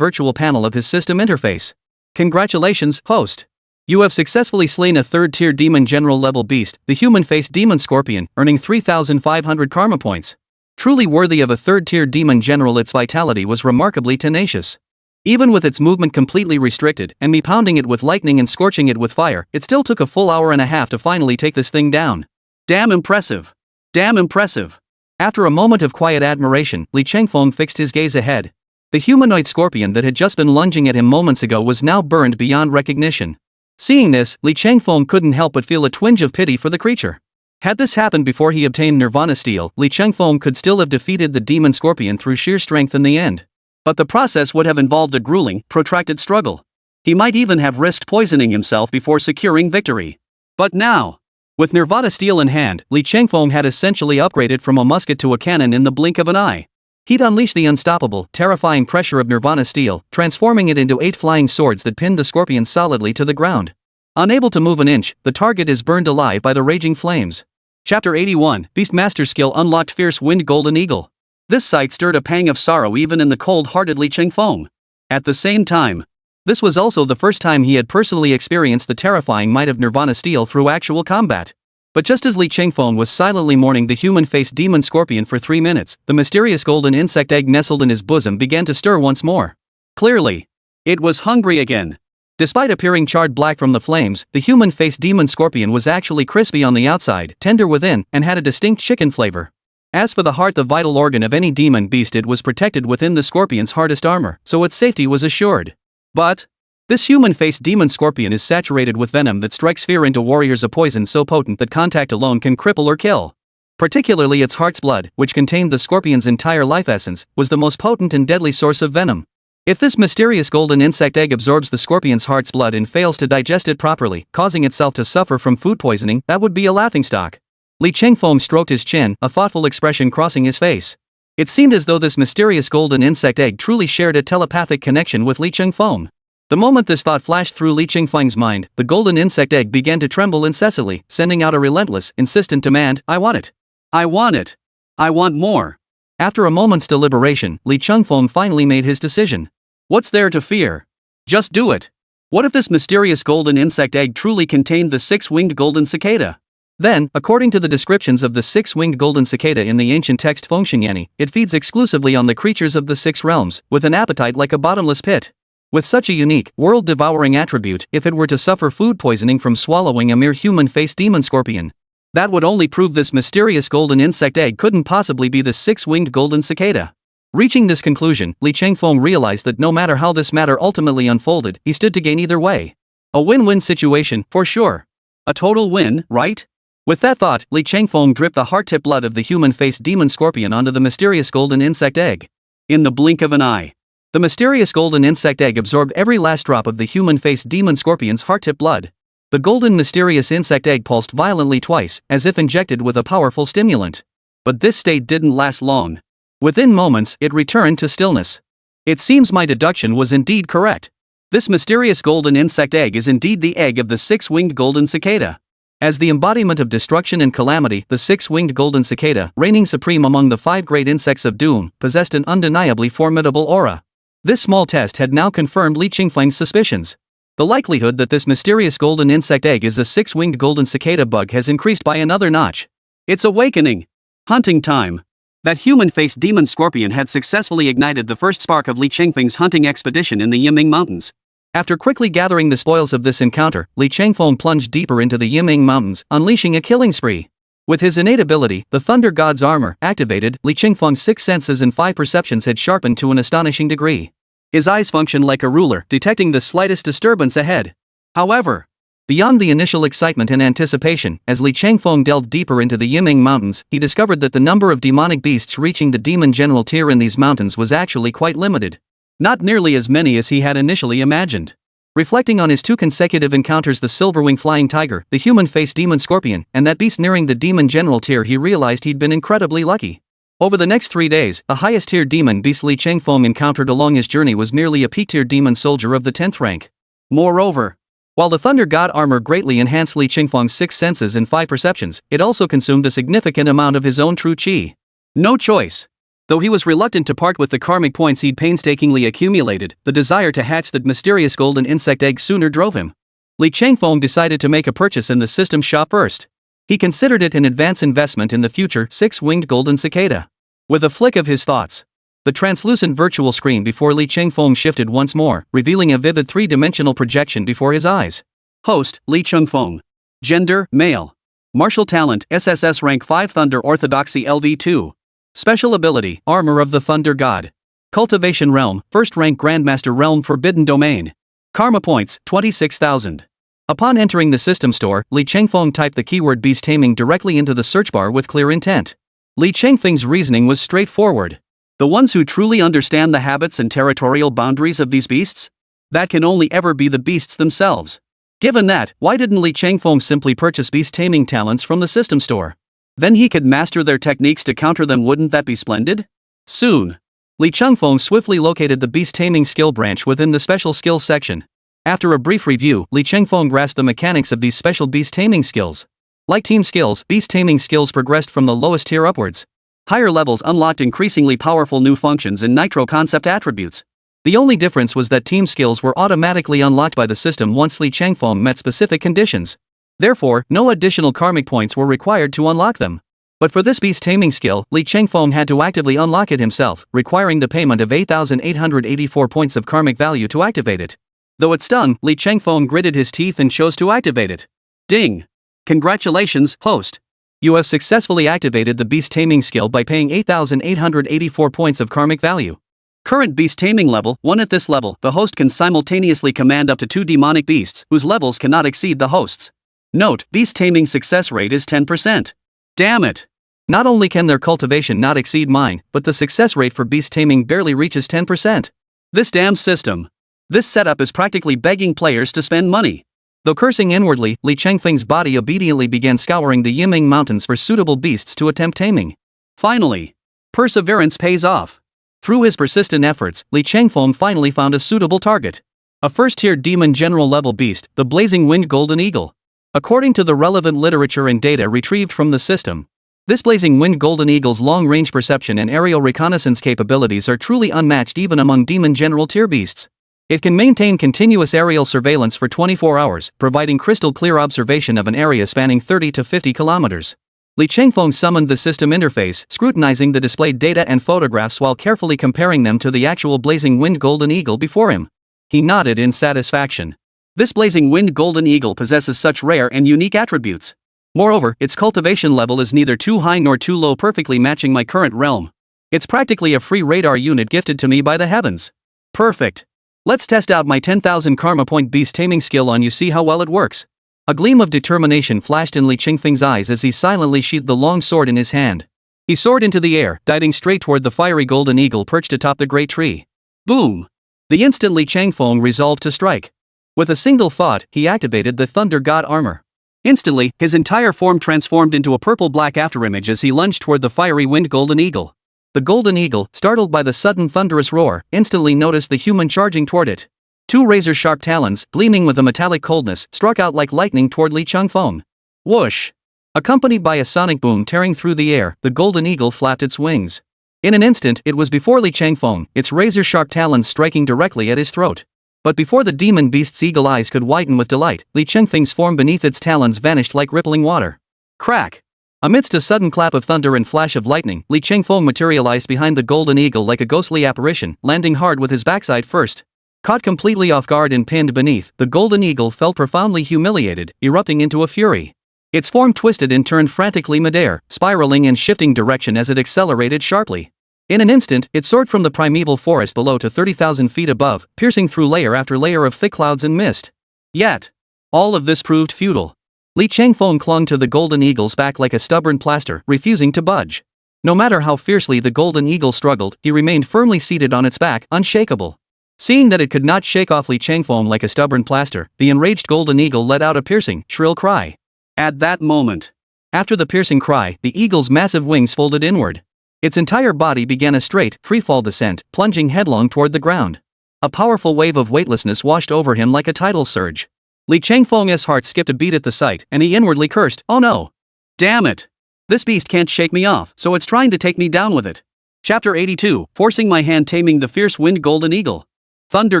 virtual panel of his system interface. Congratulations, host! You have successfully slain a 3rd-tier demon general level beast, the human-faced demon scorpion, earning 3,500 karma points. Truly worthy of a 3rd-tier demon general, its vitality was remarkably tenacious. Even with its movement completely restricted, and me pounding it with lightning and scorching it with fire, it still took a full hour and a half to finally take this thing down. Damn impressive! Damn impressive! After a moment of quiet admiration, Li Changfeng fixed his gaze ahead. The humanoid scorpion that had just been lunging at him moments ago was now burned beyond recognition. Seeing this, Li Changfeng couldn't help but feel a twinge of pity for the creature. Had this happened before he obtained Nirvana Stele, Li Changfeng could still have defeated the demon scorpion through sheer strength in the end. But the process would have involved a grueling, protracted struggle. He might even have risked poisoning himself before securing victory. But now, with Nirvana Stele in hand, Li Changfeng had essentially upgraded from a musket to a cannon in the blink of an eye. He'd unleashed the unstoppable, terrifying pressure of Nirvana Stele, transforming it into 8 flying swords that pinned the scorpion solidly to the ground. Unable to move an inch, the target is burned alive by the raging flames. Chapter 81, Beastmaster Skill Unlocked. Fierce Wind Golden Eagle. This sight stirred a pang of sorrow even in the cold-hearted Li Changfeng. At the same time, this was also the first time he had personally experienced the terrifying might of Nirvana Stele through actual combat. But just as Li Chengfeng was silently mourning the human-faced demon scorpion for 3 minutes, the mysterious golden insect egg nestled in his bosom began to stir once more. Clearly, it was hungry again. Despite appearing charred black from the flames, the human-faced demon scorpion was actually crispy on the outside, tender within, and had a distinct chicken flavor. As for the heart, the vital organ of any demon beast, it was protected within the scorpion's hardest armor, so its safety was assured. But this human-faced demon scorpion is saturated with venom that strikes fear into warriors, a poison so potent that contact alone can cripple or kill. Particularly its heart's blood, which contained the scorpion's entire life essence, was the most potent and deadly source of venom. If this mysterious golden insect egg absorbs the scorpion's heart's blood and fails to digest it properly, causing itself to suffer from food poisoning, that would be a laughingstock. Li Chengfeng stroked his chin, a thoughtful expression crossing his face. It seemed as though this mysterious golden insect egg truly shared a telepathic connection with Li Chengfeng. The moment this thought flashed through Li Chengfeng's mind, the golden insect egg began to tremble incessantly, sending out a relentless, insistent demand, "I want it! I want it! I want more!" After a moment's deliberation, Li Chengfeng finally made his decision. What's there to fear? Just do it. What if this mysterious golden insect egg truly contained the six-winged golden cicada? Then, according to the descriptions of the six-winged golden cicada in the ancient text Fengshenyanni, it feeds exclusively on the creatures of the six realms, with an appetite like a bottomless pit. With such a unique, world-devouring attribute, if it were to suffer food poisoning from swallowing a mere human-faced demon scorpion, that would only prove this mysterious golden insect egg couldn't possibly be the six-winged golden cicada. Reaching this conclusion, Li Chengfeng realized that no matter how this matter ultimately unfolded, he stood to gain either way. A win-win situation, for sure. A total win, right? With that thought, Li Chengfeng dripped the heart-tip blood of the human-faced demon scorpion onto the mysterious golden insect egg. In the blink of an eye, the mysterious golden insect egg absorbed every last drop of the human-faced demon scorpion's heart-tip blood. The golden mysterious insect egg pulsed violently twice, as if injected with a powerful stimulant. But this state didn't last long. Within moments, it returned to stillness. It seems my deduction was indeed correct. This mysterious golden insect egg is indeed the egg of the six-winged golden cicada. As the embodiment of destruction and calamity, the six-winged golden cicada, reigning supreme among the 5 great insects of doom, possessed an undeniably formidable aura. This small test had now confirmed Li Chengfeng's suspicions. The likelihood that this mysterious golden insect egg is a six-winged golden cicada bug has increased by another notch. It's awakening. Hunting time. That human-faced demon scorpion had successfully ignited the first spark of Li Chengfeng's hunting expedition in the Yiming Mountains. After quickly gathering the spoils of this encounter, Li Chengfeng plunged deeper into the Yiming Mountains, unleashing a killing spree. With his innate ability, the Thunder God's armor, activated, Li Chengfeng's 6 senses and 5 perceptions had sharpened to an astonishing degree. His eyes functioned like a ruler, detecting the slightest disturbance ahead. However, beyond the initial excitement and anticipation, as Li Chengfeng delved deeper into the Yiming Mountains, he discovered that the number of demonic beasts reaching the demon general tier in these mountains was actually quite limited. Not nearly as many as he had initially imagined. Reflecting on his 2 consecutive encounters, the silverwing flying tiger, the human-faced demon scorpion, and that beast nearing the demon general tier, he realized he'd been incredibly lucky. Over the next 3 days, the highest tier demon beast Li Chengfeng encountered along his journey was merely a peak-tier demon soldier of the 10th rank. Moreover, while the Thunder God armor greatly enhanced Li Chengfeng's 6 senses and 5 perceptions, it also consumed a significant amount of his own true qi. No choice. Though he was reluctant to part with the karmic points he'd painstakingly accumulated, the desire to hatch that mysterious golden insect egg sooner drove him. Li Chengfeng decided to make a purchase in the system shop first. He considered it an advance investment in the future six-winged golden cicada. With a flick of his thoughts, the translucent virtual screen before Li Chengfeng shifted once more, revealing a vivid 3-dimensional projection before his eyes. Host, Li Chengfeng. Gender, male. Martial talent, SSS rank 5 Thunder Orthodoxy LV2. Special ability, Armor of the Thunder God. Cultivation realm, 1st rank Grandmaster realm Forbidden Domain. Karma points, 26,000. Upon entering the system store, Li Chengfeng typed the keyword beast taming directly into the search bar with clear intent. Li Chengfeng's reasoning was straightforward. The ones who truly understand the habits and territorial boundaries of these beasts? That can only ever be the beasts themselves. Given that, why didn't Li Chengfeng simply purchase beast taming talents from the system store? Then he could master their techniques to counter them. Wouldn't that be splendid? Soon, Li Chengfeng swiftly located the beast taming skill branch within the special skills section. After a brief review, Li Chengfeng grasped the mechanics of these special beast taming skills. Like team skills, beast taming skills progressed from the lowest tier upwards. Higher levels unlocked increasingly powerful new functions and nitro concept attributes. The only difference was that team skills were automatically unlocked by the system once Li Chengfeng met specific conditions. Therefore, no additional karmic points were required to unlock them. But for this beast taming skill, Li Chengfeng had to actively unlock it himself, requiring the payment of 8,884 points of karmic value to activate it. Though it stung, Li Chengfeng gritted his teeth and chose to activate it. Ding! Congratulations, host! You have successfully activated the beast taming skill by paying 8,884 points of karmic value. Current beast taming level 1. At this level, the host can simultaneously command up to 2 demonic beasts, whose levels cannot exceed the host's. Note, beast taming success rate is 10%. Damn it! Not only can their cultivation not exceed mine, but the success rate for beast taming barely reaches 10%. This damn system. This setup is practically begging players to spend money. Though cursing inwardly, Li Chengfeng's body obediently began scouring the Yiming Mountains for suitable beasts to attempt taming. Finally, perseverance pays off. Through his persistent efforts, Li Chengfeng finally found a suitable target. A first-tier demon general level beast, the blazing winged golden eagle. According to the relevant literature and data retrieved from the system, this blazing winged golden eagle's long-range perception and aerial reconnaissance capabilities are truly unmatched even among demon general tier beasts. It can maintain continuous aerial surveillance for 24 hours, providing crystal-clear observation of an area spanning 30 to 50 kilometers. Li Chengfeng summoned the system interface, scrutinizing the displayed data and photographs while carefully comparing them to the actual blazing winged golden eagle before him. He nodded in satisfaction. This blazing winged golden eagle possesses such rare and unique attributes. Moreover, its cultivation level is neither too high nor too low, perfectly matching my current realm. It's practically a free radar unit gifted to me by the heavens. Perfect. Let's test out my 10,000 karma point beast taming skill on you, see how well it works. A gleam of determination flashed in Li Chengfeng's eyes as he silently sheathed the long sword in his hand. He soared into the air, diving straight toward the fiery golden eagle perched atop the great tree. Boom! The instant Li Chengfeng resolved to strike. With a single thought, he activated the Thunder God armor. Instantly, his entire form transformed into a purple-black afterimage as he lunged toward the fiery winged golden eagle. The golden eagle, startled by the sudden thunderous roar, instantly noticed the human charging toward it. 2 razor-sharp talons, gleaming with a metallic coldness, struck out like lightning toward Li Chengfeng. Whoosh! Accompanied by a sonic boom tearing through the air, the golden eagle flapped its wings. In an instant, it was before Li Chengfeng, its razor-sharp talons striking directly at his throat. But before the demon beast's eagle eyes could widen with delight, Li Chengfeng's form beneath its talons vanished like rippling water. Crack! Amidst a sudden clap of thunder and flash of lightning, Li Chengfeng materialized behind the golden eagle like a ghostly apparition, landing hard with his backside first. Caught completely off guard and pinned beneath, the golden eagle felt profoundly humiliated, erupting into a fury. Its form twisted and turned frantically midair, spiraling and shifting direction as it accelerated sharply. In an instant, it soared from the primeval forest below to 30,000 feet above, piercing through layer after layer of thick clouds and mist. Yet, all of this proved futile. Li Chengfeng clung to the golden eagle's back like a stubborn plaster, refusing to budge. No matter how fiercely the golden eagle struggled, he remained firmly seated on its back, unshakable. Seeing that it could not shake off Li Chengfeng like a stubborn plaster, the enraged golden eagle let out a piercing, shrill cry. At that moment, after the piercing cry, the eagle's massive wings folded inward. Its entire body began a straight, freefall descent, plunging headlong toward the ground. A powerful wave of weightlessness washed over him like a tidal surge. Li Chengfeng's heart skipped a beat at the sight, and he inwardly cursed, "Oh no! Damn it! This beast can't shake me off, so it's trying to take me down with it." Chapter 82, Forcing My Hand, Taming the Fierce Wind Golden Eagle. Thunder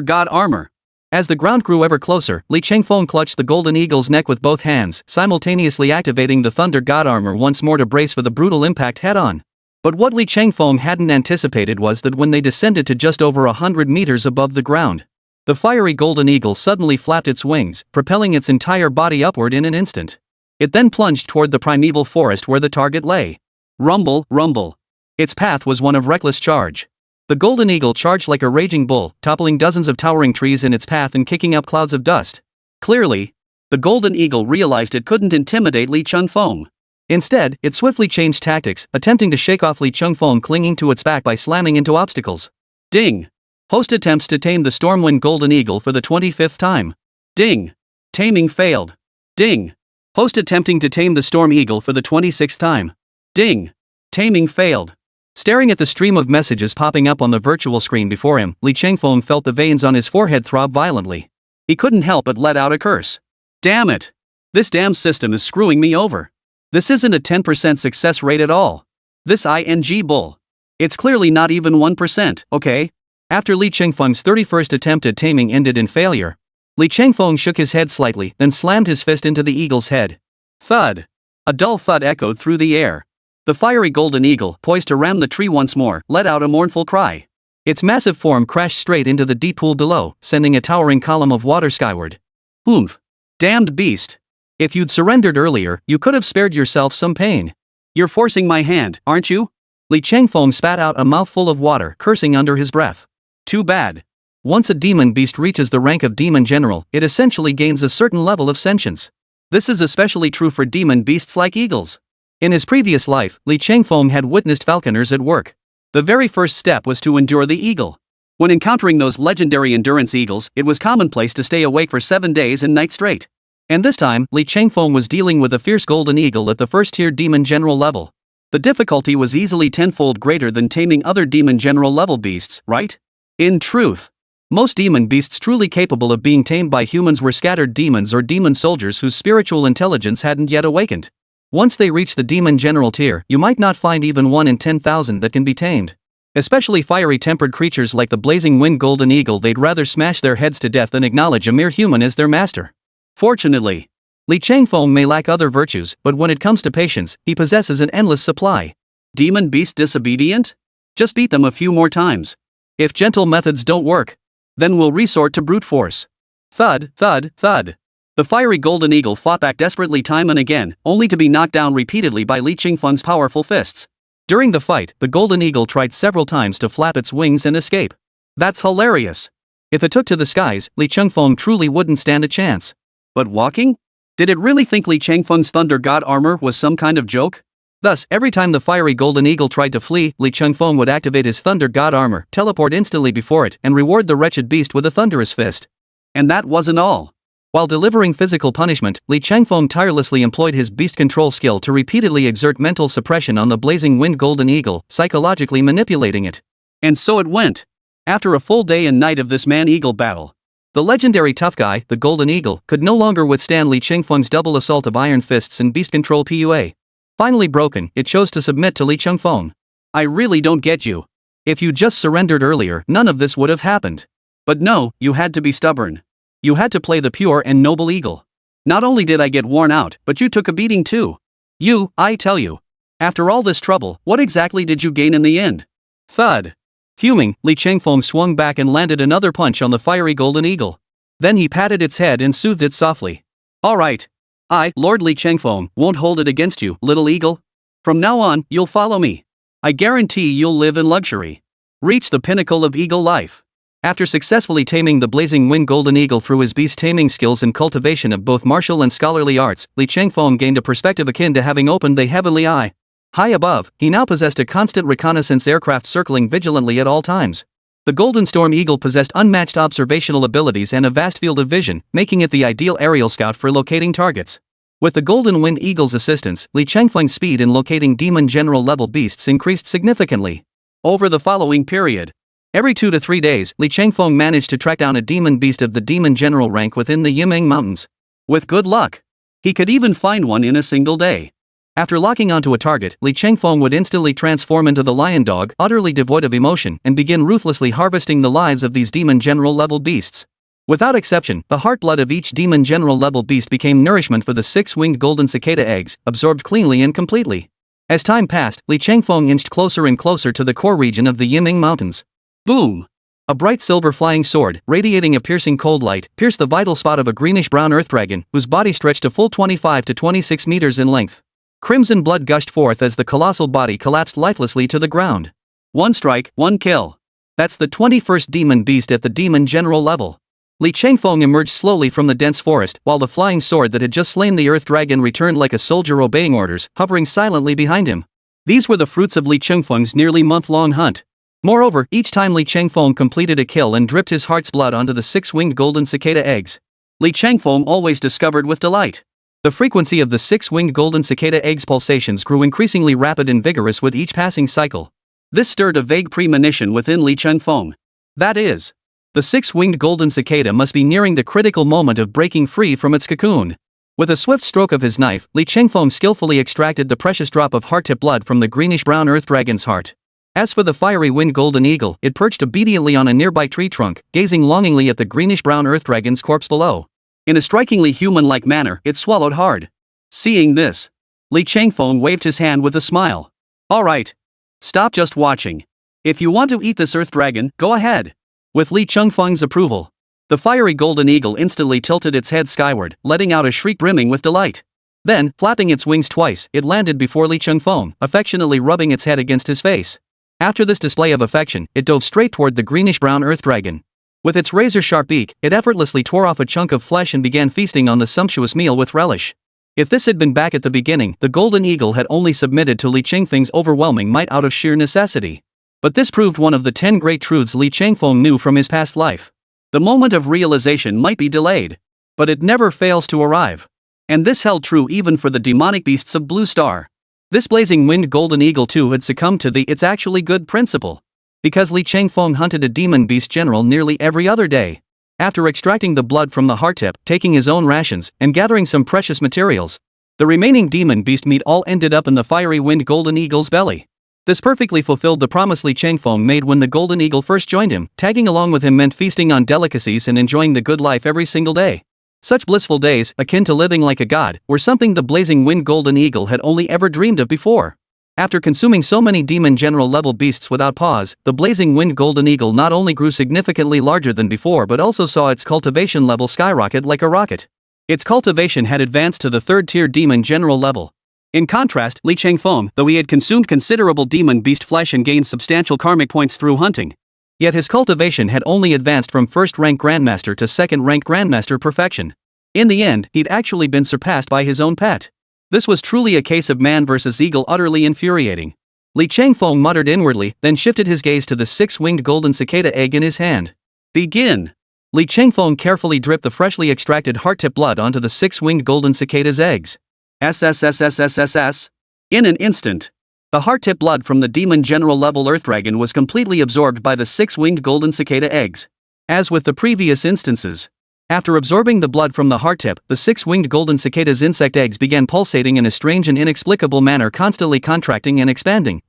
God Armor. As the ground grew ever closer, Li Chengfeng clutched the golden eagle's neck with both hands, simultaneously activating the Thunder God Armor once more to brace for the brutal impact head-on. But what Li Chengfeng hadn't anticipated was that when they descended to just over 100 meters above the ground, the fiery golden eagle suddenly flapped its wings, propelling its entire body upward in an instant. It then plunged toward the primeval forest where the target lay. Rumble, rumble. Its path was one of reckless charge. The golden eagle charged like a raging bull, toppling dozens of towering trees in its path and kicking up clouds of dust. Clearly, the golden eagle realized it couldn't intimidate Li Chengfeng. Instead, it swiftly changed tactics, attempting to shake off Li Chengfeng clinging to its back by slamming into obstacles. Ding! Host attempts to tame the Stormwind Golden Eagle for the 25th time. Ding! Taming failed. Ding! Host attempting to tame the Storm Eagle for the 26th time. Ding! Taming failed. Staring at the stream of messages popping up on the virtual screen before him, Li Chengfeng felt the veins on his forehead throb violently. He couldn't help but let out a curse. Damn it! This damn system is screwing me over. This isn't a 10% success rate at all. This ing bull. It's clearly not even 1%, okay? After Li Chengfeng's 31st attempt at taming ended in failure, Li Changfeng shook his head slightly, then slammed his fist into the eagle's head. Thud! A dull thud echoed through the air. The fiery golden eagle, poised to ram the tree once more, let out a mournful cry. Its massive form crashed straight into the deep pool below, sending a towering column of water skyward. Oomph! Damned beast! If you'd surrendered earlier, you could have spared yourself some pain. You're forcing my hand, aren't you? Li Changfeng spat out a mouthful of water, cursing under his breath. Too bad. Once a demon beast reaches the rank of demon general, it essentially gains a certain level of sentience. This is especially true for demon beasts like eagles. In his previous life, Li Changfeng had witnessed falconers at work. The very first step was to endure the eagle. When encountering those legendary endurance eagles, it was commonplace to stay awake for 7 days and nights straight. And this time, Li Changfeng was dealing with a fierce golden eagle at the first-tier demon general level. The difficulty was easily tenfold greater than taming other demon general level beasts, right? In truth, most demon beasts truly capable of being tamed by humans were scattered demons or demon soldiers whose spiritual intelligence hadn't yet awakened. Once they reach the demon general tier, you might not find even 1 in 10,000 that can be tamed. Especially fiery-tempered creatures like the blazing winged golden eagle, they'd rather smash their heads to death than acknowledge a mere human as their master. Fortunately, Li Changfeng may lack other virtues, but when it comes to patience, he possesses an endless supply. Demon beast disobedient? Just beat them a few more times. If gentle methods don't work, then we'll resort to brute force. Thud, thud, thud. The fiery golden eagle fought back desperately time and again, only to be knocked down repeatedly by Li Changfeng's powerful fists. During the fight, the golden eagle tried several times to flap its wings and escape. That's hilarious. If it took to the skies, Li Changfeng truly wouldn't stand a chance. But walking? Did it really think Li Changfeng's thunder god armor was some kind of joke? Thus, every time the fiery golden eagle tried to flee, Li Changfeng would activate his thunder god armor, teleport instantly before it, and reward the wretched beast with a thunderous fist. And that wasn't all. While delivering physical punishment, Li Changfeng tirelessly employed his beast control skill to repeatedly exert mental suppression on the blazing winged golden eagle, psychologically manipulating it. And so it went. After a full day and night of this man-eagle battle, the legendary tough guy, the golden eagle, could no longer withstand Li Changfeng's double assault of iron fists and beast control PUA. Finally broken, it chose to submit to Li Changfeng. I really don't get you. If you just surrendered earlier, none of this would have happened. But no, you had to be stubborn. You had to play the pure and noble eagle. Not only did I get worn out, but you took a beating too. I tell you. After all this trouble, what exactly did you gain in the end? Thud. Fuming, Li Changfeng swung back and landed another punch on the fiery golden eagle. Then he patted its head and soothed it softly. Alright. I, Lord Li Changfeng, won't hold it against you, little eagle. From now on, you'll follow me. I guarantee you'll live in luxury. Reach the pinnacle of eagle life. After successfully taming the blazing winged golden eagle through his beast taming skills and cultivation of both martial and scholarly arts, Li Changfeng gained a perspective akin to having opened the heavenly eye. High above, he now possessed a constant reconnaissance aircraft circling vigilantly at all times. The Golden Storm Eagle possessed unmatched observational abilities and a vast field of vision, making it the ideal aerial scout for locating targets. With the Golden Wind Eagle's assistance, Li Changfeng's speed in locating demon general level beasts increased significantly. Over the following period, every 2 to 3 days, Li Changfeng managed to track down a demon beast of the demon general rank within the Yimeng Mountains. With good luck, he could even find one in a single day. After locking onto a target, Li Changfeng would instantly transform into the lion dog, utterly devoid of emotion, and begin ruthlessly harvesting the lives of these demon general level beasts. Without exception, the heartblood of each demon general level beast became nourishment for the 6-winged golden cicada eggs, absorbed cleanly and completely. As time passed, Li Changfeng inched closer and closer to the core region of the Yimeng Mountains. Boom! A bright silver flying sword, radiating a piercing cold light, pierced the vital spot of a greenish-brown earth dragon, whose body stretched a full 25 to 26 meters in length. Crimson blood gushed forth as the colossal body collapsed lifelessly to the ground. One strike, one kill. That's the 21st demon beast at the demon general level. Li Changfeng emerged slowly from the dense forest, while the flying sword that had just slain the earth dragon returned like a soldier obeying orders, hovering silently behind him. These were the fruits of Li Changfeng's nearly month-long hunt. Moreover, each time Li Changfeng completed a kill and dripped his heart's blood onto the 6-winged golden cicada eggs, Li Changfeng always discovered with delight. The frequency of the 6-winged golden cicada eggs' pulsations grew increasingly rapid and vigorous with each passing cycle. This stirred a vague premonition within Li Changfeng. That is, the 6-winged golden cicada must be nearing the critical moment of breaking free from its cocoon. With a swift stroke of his knife, Li Changfeng skillfully extracted the precious drop of heart-tip blood from the greenish-brown earth dragon's heart. As for the fiery winged golden eagle, it perched obediently on a nearby tree trunk, gazing longingly at the greenish-brown earth dragon's corpse below. In a strikingly human-like manner, it swallowed hard. Seeing this, Li Changfeng waved his hand with a smile. Alright. Stop just watching. If you want to eat this earth dragon, go ahead. With Li Changfeng's approval, the fiery golden eagle instantly tilted its head skyward, letting out a shriek brimming with delight. Then, flapping its wings twice, it landed before Li Changfeng, affectionately rubbing its head against his face. After this display of affection, it dove straight toward the greenish-brown earth dragon. With its razor-sharp beak, it effortlessly tore off a chunk of flesh and began feasting on the sumptuous meal with relish. If this had been back at the beginning, the golden eagle had only submitted to Li Changfeng's overwhelming might out of sheer necessity. But this proved one of the 10 great truths Li Changfeng knew from his past life. The moment of realization might be delayed, but it never fails to arrive. And this held true even for the demonic beasts of Blue Star. This blazing winged golden eagle too had succumbed to the "it's actually good" principle. Because Li Changfeng hunted a demon beast general nearly every other day. After extracting the blood from the hearttip, taking his own rations, and gathering some precious materials, the remaining demon beast meat all ended up in the fiery winged golden eagle's belly. This perfectly fulfilled the promise Li Changfeng made when the golden eagle first joined him. Tagging along with him meant feasting on delicacies and enjoying the good life every single day. Such blissful days, akin to living like a god, were something the blazing winged golden eagle had only ever dreamed of before. After consuming so many demon general level beasts without pause, the blazing winged golden eagle not only grew significantly larger than before but also saw its cultivation level skyrocket like a rocket. Its cultivation had advanced to the 3rd tier demon general level. In contrast, Li Changfeng, though he had consumed considerable demon beast flesh and gained substantial karmic points through hunting, yet his cultivation had only advanced from 1st rank Grandmaster to 2nd rank Grandmaster perfection. In the end, he'd actually been surpassed by his own pet. This was truly a case of man versus eagle, utterly infuriating. Li Changfeng muttered inwardly, then shifted his gaze to the 6-winged golden cicada egg in his hand. Begin! Li Changfeng carefully dripped the freshly extracted hearttip blood onto the 6-winged golden cicada's eggs. SSS-Level. In an instant, the hearttip blood from the demon general level earth dragon was completely absorbed by the 6-winged golden cicada eggs. As with the previous instances, after absorbing the blood from the hearttip, the 6-winged golden cicada's insect eggs began pulsating in a strange and inexplicable manner, constantly contracting and expanding.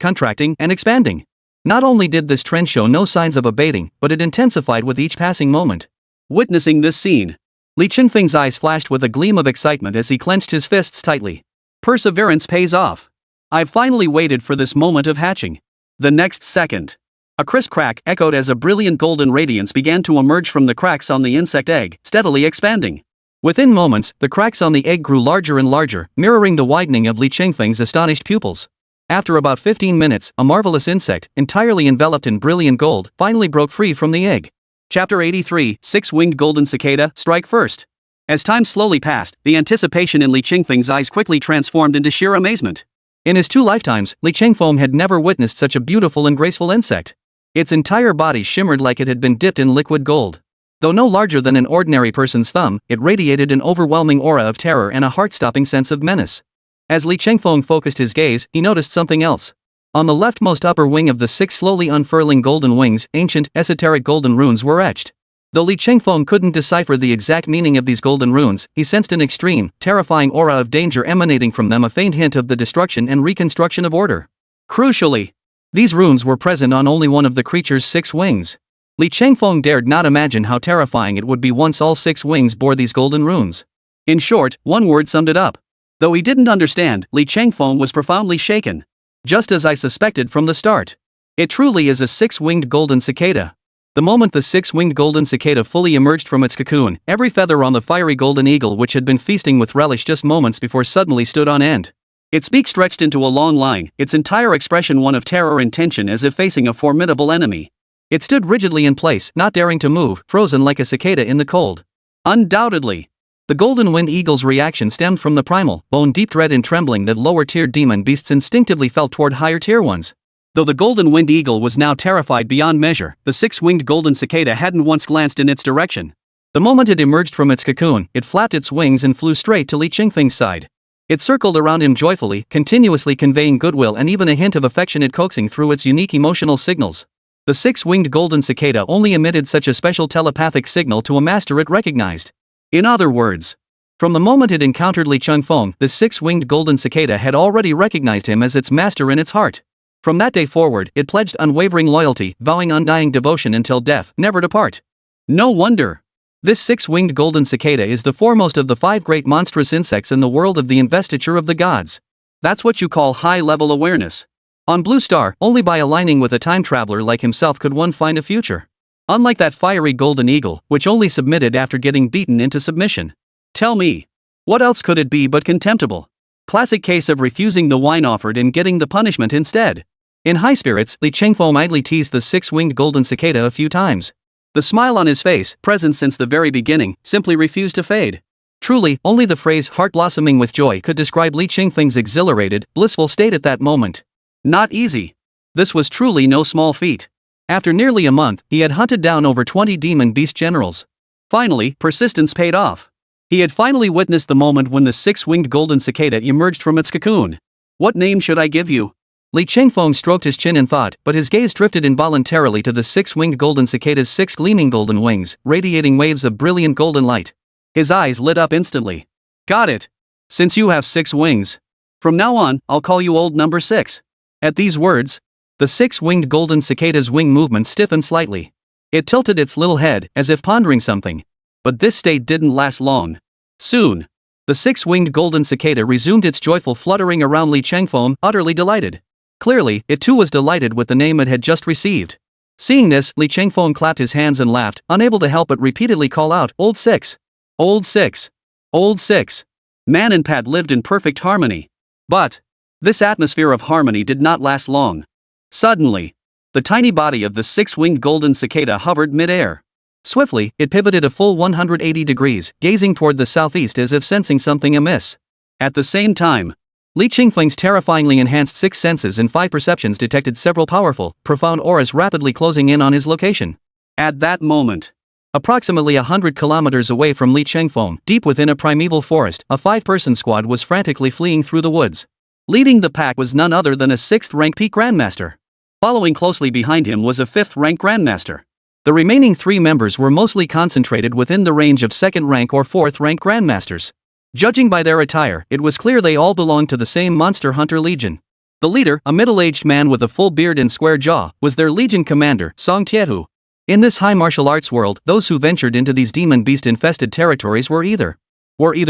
Not only did this trend show no signs of abating, but it intensified with each passing moment. Witnessing this scene, Li Changfeng's eyes flashed with a gleam of excitement as he clenched his fists tightly. Perseverance pays off. I've finally waited for this moment of hatching. The next second, a crisp crack echoed as a brilliant golden radiance began to emerge from the cracks on the insect egg, steadily expanding. Within moments, the cracks on the egg grew larger and larger, mirroring the widening of Li Changfeng's astonished pupils. After about 15 minutes, a marvelous insect, entirely enveloped in brilliant gold, finally broke free from the egg. Chapter 83, 6-Winged Golden Cicada, Strike First. As time slowly passed, the anticipation in Li Changfeng's eyes quickly transformed into sheer amazement. In his 2 lifetimes, Li Changfeng had never witnessed such a beautiful and graceful insect. Its entire body shimmered like it had been dipped in liquid gold. Though no larger than an ordinary person's thumb, it radiated an overwhelming aura of terror and a heart-stopping sense of menace. As Li Changfeng focused his gaze, he noticed something else. On the leftmost upper wing of the 6 slowly unfurling golden wings, ancient, esoteric golden runes were etched. Though Li Changfeng couldn't decipher the exact meaning of these golden runes, he sensed an extreme, terrifying aura of danger emanating from them, a faint hint of the destruction and reconstruction of order. Crucially, these runes were present on only one of the creature's 6 wings. Li Changfeng dared not imagine how terrifying it would be once all 6 wings bore these golden runes. In short, one word summed it up. Though he didn't understand, Li Changfeng was profoundly shaken. Just as I suspected from the start. It truly is a 6-winged golden cicada. The moment the 6-winged golden cicada fully emerged from its cocoon, every feather on the fiery golden eagle, which had been feasting with relish just moments before, suddenly stood on end. Its beak stretched into a long line, its entire expression one of terror and tension, as if facing a formidable enemy. It stood rigidly in place, not daring to move, frozen like a cicada in the cold. Undoubtedly, the golden winged eagle's reaction stemmed from the primal, bone-deep dread and trembling that lower-tier demon beasts instinctively felt toward higher-tier ones. Though the golden winged eagle was now terrified beyond measure, the 6-winged golden cicada hadn't once glanced in its direction. The moment it emerged from its cocoon, it flapped its wings and flew straight to Li Changfeng's side. It circled around him joyfully, continuously conveying goodwill and even a hint of affectionate coaxing through its unique emotional signals. The 6-winged golden cicada only emitted such a special telepathic signal to a master it recognized. In other words, from the moment it encountered Li Changfeng, the 6-winged golden cicada had already recognized him as its master in its heart. From that day forward, it pledged unwavering loyalty, vowing undying devotion until death, never to part. No wonder. This six-winged golden cicada is the foremost of the 5 great monstrous insects in the world of the investiture of the gods. That's what you call high-level awareness. On Blue Star, only by aligning with a time traveler like himself could one find a future. Unlike that fiery golden eagle, which only submitted after getting beaten into submission. Tell me, what else could it be but contemptible? Classic case of refusing the wine offered and getting the punishment instead. In high spirits, Li Chengfeng idly teased the six-winged golden cicada a few times. The smile on his face, present since the very beginning, simply refused to fade. Truly, only the phrase heart blossoming with joy could describe Li Chengfeng's exhilarated, blissful state at that moment. Not easy. This was truly no small feat. After nearly a month, he had hunted down over 20 demon beast generals. Finally, persistence paid off. He had finally witnessed the moment when the six-winged golden cicada emerged from its cocoon. What name should I give you? Li Chengfeng stroked his chin in thought, but his gaze drifted involuntarily to the six-winged golden cicada's 6 gleaming golden wings, radiating waves of brilliant golden light. His eyes lit up instantly. Got it. Since you have 6 wings. From now on, I'll call you old number 6. At these words, the 6-winged golden cicada's wing movement stiffened slightly. It tilted its little head, as if pondering something. But this state didn't last long. Soon, the 6-winged golden cicada resumed its joyful fluttering around Li Chengfeng, utterly delighted. Clearly, it too was delighted with the name it had just received. Seeing this, Li Chengfeng clapped his hands and laughed, unable to help but repeatedly call out, Old 6. Old 6. Old 6. Man and Pat lived in perfect harmony. But this atmosphere of harmony did not last long. Suddenly, the tiny body of the 6-winged golden cicada hovered mid-air. Swiftly, it pivoted a full 180 degrees, gazing toward the southeast as if sensing something amiss. At the same time, Li Chengfeng's terrifyingly enhanced 6 senses and 5 perceptions detected several powerful, profound auras rapidly closing in on his location. At that moment, approximately 100 kilometers away from Li Chengfeng, deep within a primeval forest, a 5-person squad was frantically fleeing through the woods. Leading the pack was none other than a 6th-rank peak grandmaster. Following closely behind him was a 5th-rank grandmaster. The remaining 3 members were mostly concentrated within the range of 2nd-rank or 4th-rank grandmasters. Judging by their attire, it was clear they all belonged to the same Monster Hunter Legion. The leader, a middle-aged man with a full beard and square jaw, was their Legion commander, Song Tiehu. In this high martial arts world, those who ventured into these demon beast-infested territories were either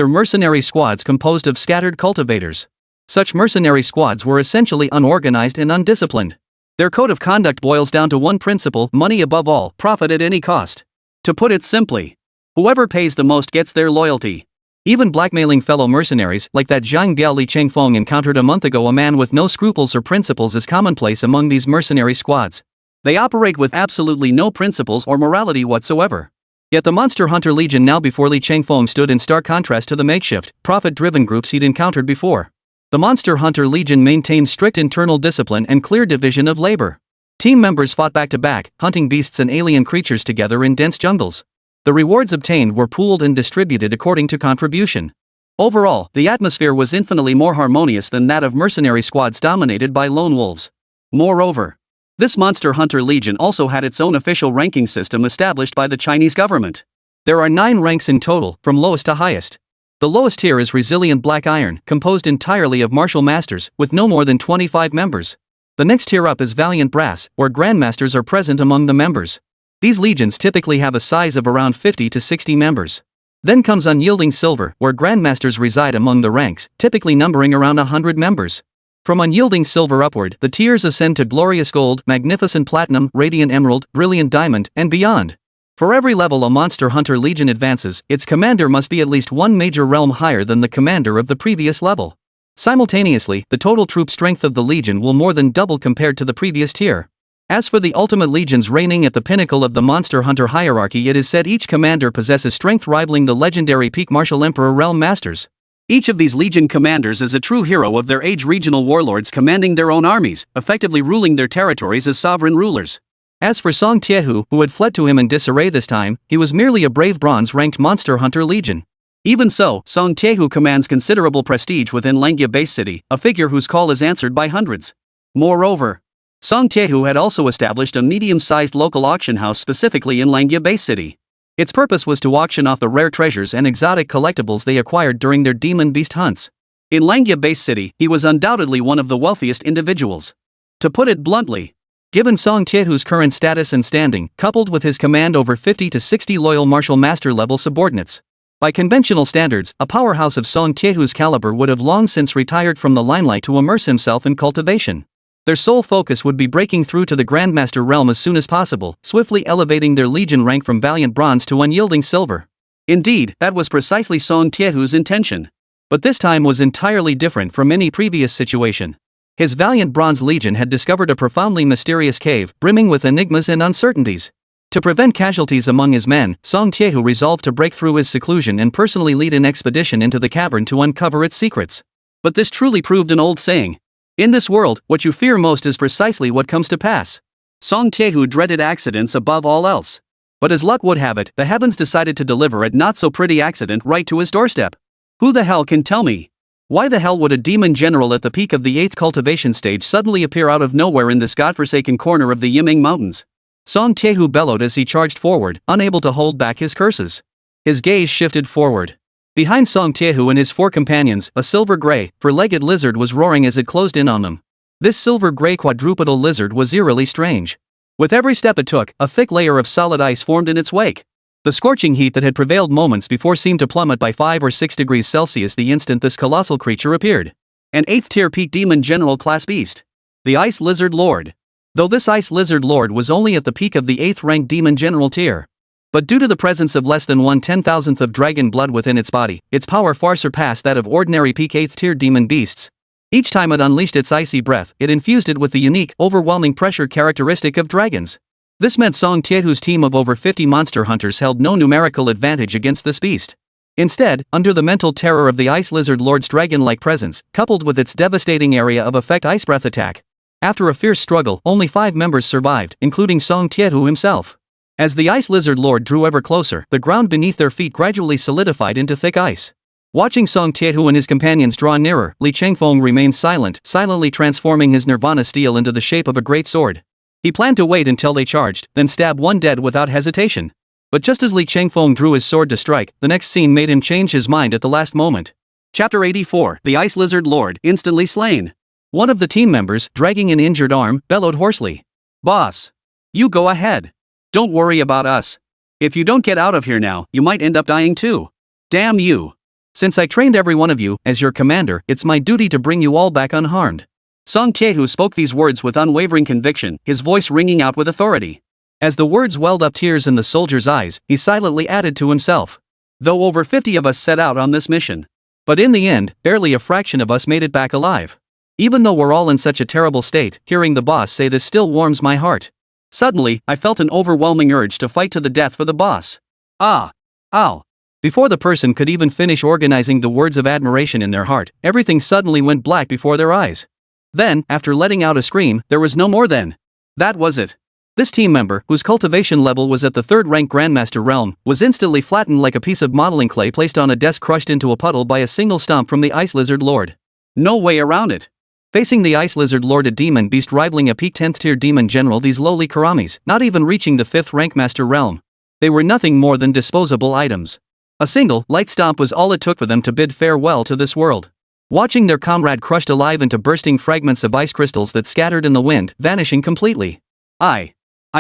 mercenary squads composed of scattered cultivators. Such mercenary squads were essentially unorganized and undisciplined. Their code of conduct boils down to one principle: money above all, profit at any cost. To put it simply, whoever pays the most gets their loyalty. Even blackmailing fellow mercenaries, like that Zhang Biao Li Chengfeng encountered a month ago, a man with no scruples or principles, is commonplace among these mercenary squads. They operate with absolutely no principles or morality whatsoever. Yet the Monster Hunter Legion now before Li Chengfeng stood in stark contrast to the makeshift, profit-driven groups he'd encountered before. The Monster Hunter Legion maintained strict internal discipline and clear division of labor. Team members fought back-to-back, hunting beasts and alien creatures together in dense jungles. The rewards obtained were pooled and distributed according to contribution. Overall, the atmosphere was infinitely more harmonious than that of mercenary squads dominated by lone wolves. Moreover, this Monster Hunter Legion also had its own official ranking system established by the Chinese government. There are 9 ranks in total, from lowest to highest. The lowest tier is Resilient Black Iron, composed entirely of martial masters, with no more than 25 members. The next tier up is Valiant Brass, where grandmasters are present among the members. These legions typically have a size of around 50 to 60 members. Then comes Unyielding Silver, where grandmasters reside among the ranks, typically numbering around 100 members. From Unyielding Silver upward, the tiers ascend to Glorious Gold, Magnificent Platinum, Radiant Emerald, Brilliant Diamond, and beyond. For every level a Monster Hunter Legion advances, its commander must be at least one major realm higher than the commander of the previous level. Simultaneously, the total troop strength of the Legion will more than double compared to the previous tier. As for the ultimate legions reigning at the pinnacle of the Monster Hunter hierarchy, it is said each commander possesses strength rivaling the legendary Peak Martial Emperor Realm Masters. Each of these Legion commanders is a true hero of their age, regional warlords commanding their own armies, effectively ruling their territories as sovereign rulers. As for Song Tiehu, who had fled to him in disarray this time, he was merely a brave bronze-ranked Monster Hunter Legion. Even so, Song Tiehu commands considerable prestige within Langia Base City, a figure whose call is answered by hundreds. Moreover, Song Tiehu had also established a medium-sized local auction house specifically in Langia Base City. Its purpose was to auction off the rare treasures and exotic collectibles they acquired during their demon beast hunts. In Langia Base City, he was undoubtedly one of the wealthiest individuals. To put it bluntly, given Song Tiehu's current status and standing, coupled with his command over 50 to 60 loyal martial master level subordinates, by conventional standards, a powerhouse of Song Tiehu's caliber would have long since retired from the limelight to immerse himself in cultivation. Their sole focus would be breaking through to the Grandmaster realm as soon as possible, swiftly elevating their legion rank from valiant bronze to unyielding silver. Indeed, that was precisely Song Tiehu's intention. But this time was entirely different from any previous situation. His valiant bronze legion had discovered a profoundly mysterious cave, brimming with enigmas and uncertainties. To prevent casualties among his men, Song Tiehu resolved to break through his seclusion and personally lead an expedition into the cavern to uncover its secrets. But this truly proved an old saying. In this world, what you fear most is precisely what comes to pass. Song Tiehu dreaded accidents above all else. But as luck would have it, the heavens decided to deliver a not-so-pretty accident right to his doorstep. Who the hell can tell me? Why the hell would a demon general at the peak of the 8th cultivation stage suddenly appear out of nowhere in this godforsaken corner of the Yiming Mountains? Song Tiehu bellowed as he charged forward, unable to hold back his curses. His gaze shifted forward. Behind Song Tiehu and his 4 companions, a silver-gray, four-legged lizard was roaring as it closed in on them. This silver-gray quadrupedal lizard was eerily strange. With every step it took, a thick layer of solid ice formed in its wake. The scorching heat that had prevailed moments before seemed to plummet by 5 or 6 degrees Celsius the instant this colossal creature appeared. An 8th-tier peak demon general class beast. The Ice Lizard Lord. Though this Ice Lizard Lord was only at the peak of the 8th-ranked demon general tier. But due to the presence of less than 1/10,000th of dragon blood within its body, its power far surpassed that of ordinary peak 8th-tier demon beasts. Each time it unleashed its icy breath, it infused it with the unique, overwhelming pressure characteristic of dragons. This meant Song Tiehu's team of over 50 monster hunters held no numerical advantage against this beast. Instead, under the mental terror of the Ice Lizard Lord's dragon-like presence, coupled with its devastating area of effect ice breath attack, after a fierce struggle, only 5 members survived, including Song Tiehu himself. As the Ice Lizard Lord drew ever closer, the ground beneath their feet gradually solidified into thick ice. Watching Song Tiehu and his companions draw nearer, Li Chengfeng remained silent, silently transforming his nirvana stele into the shape of a great sword. He planned to wait until they charged, then stab one dead without hesitation. But just as Li Chengfeng drew his sword to strike, the next scene made him change his mind at the last moment. Chapter 84, The Ice Lizard Lord, instantly slain. One of the team members, dragging an injured arm, bellowed hoarsely. "Boss! You go ahead. Don't worry about us. If you don't get out of here now, you might end up dying too. Damn you. Since I trained every one of you, as your commander, it's my duty to bring you all back unharmed." Song Tiehu spoke these words with unwavering conviction, his voice ringing out with authority. As the words welled up tears in the soldier's eyes, he silently added to himself. "Though over 50 of us set out on this mission. But in the end, barely a fraction of us made it back alive. Even though we're all in such a terrible state, hearing the boss say this still warms my heart. Suddenly, I felt an overwhelming urge to fight to the death for the boss. Ah! Ow!" Before the person could even finish organizing the words of admiration in their heart, everything suddenly went black before their eyes. Then, after letting out a scream, there was no more then. That was it. This team member, whose cultivation level was at the 3rd-ranked Grandmaster realm, was instantly flattened like a piece of modeling clay placed on a desk crushed into a puddle by a single stomp from the Ice Lizard Lord. No way around it. Facing the Ice Lizard Lord, a demon beast rivaling a peak 10th-tier demon general, these lowly karamis, not even reaching the 5th-rank master realm. They were nothing more than disposable items. A single, light stomp was all it took for them to bid farewell to this world. Watching their comrade crushed alive into bursting fragments of ice crystals that scattered in the wind, vanishing completely. I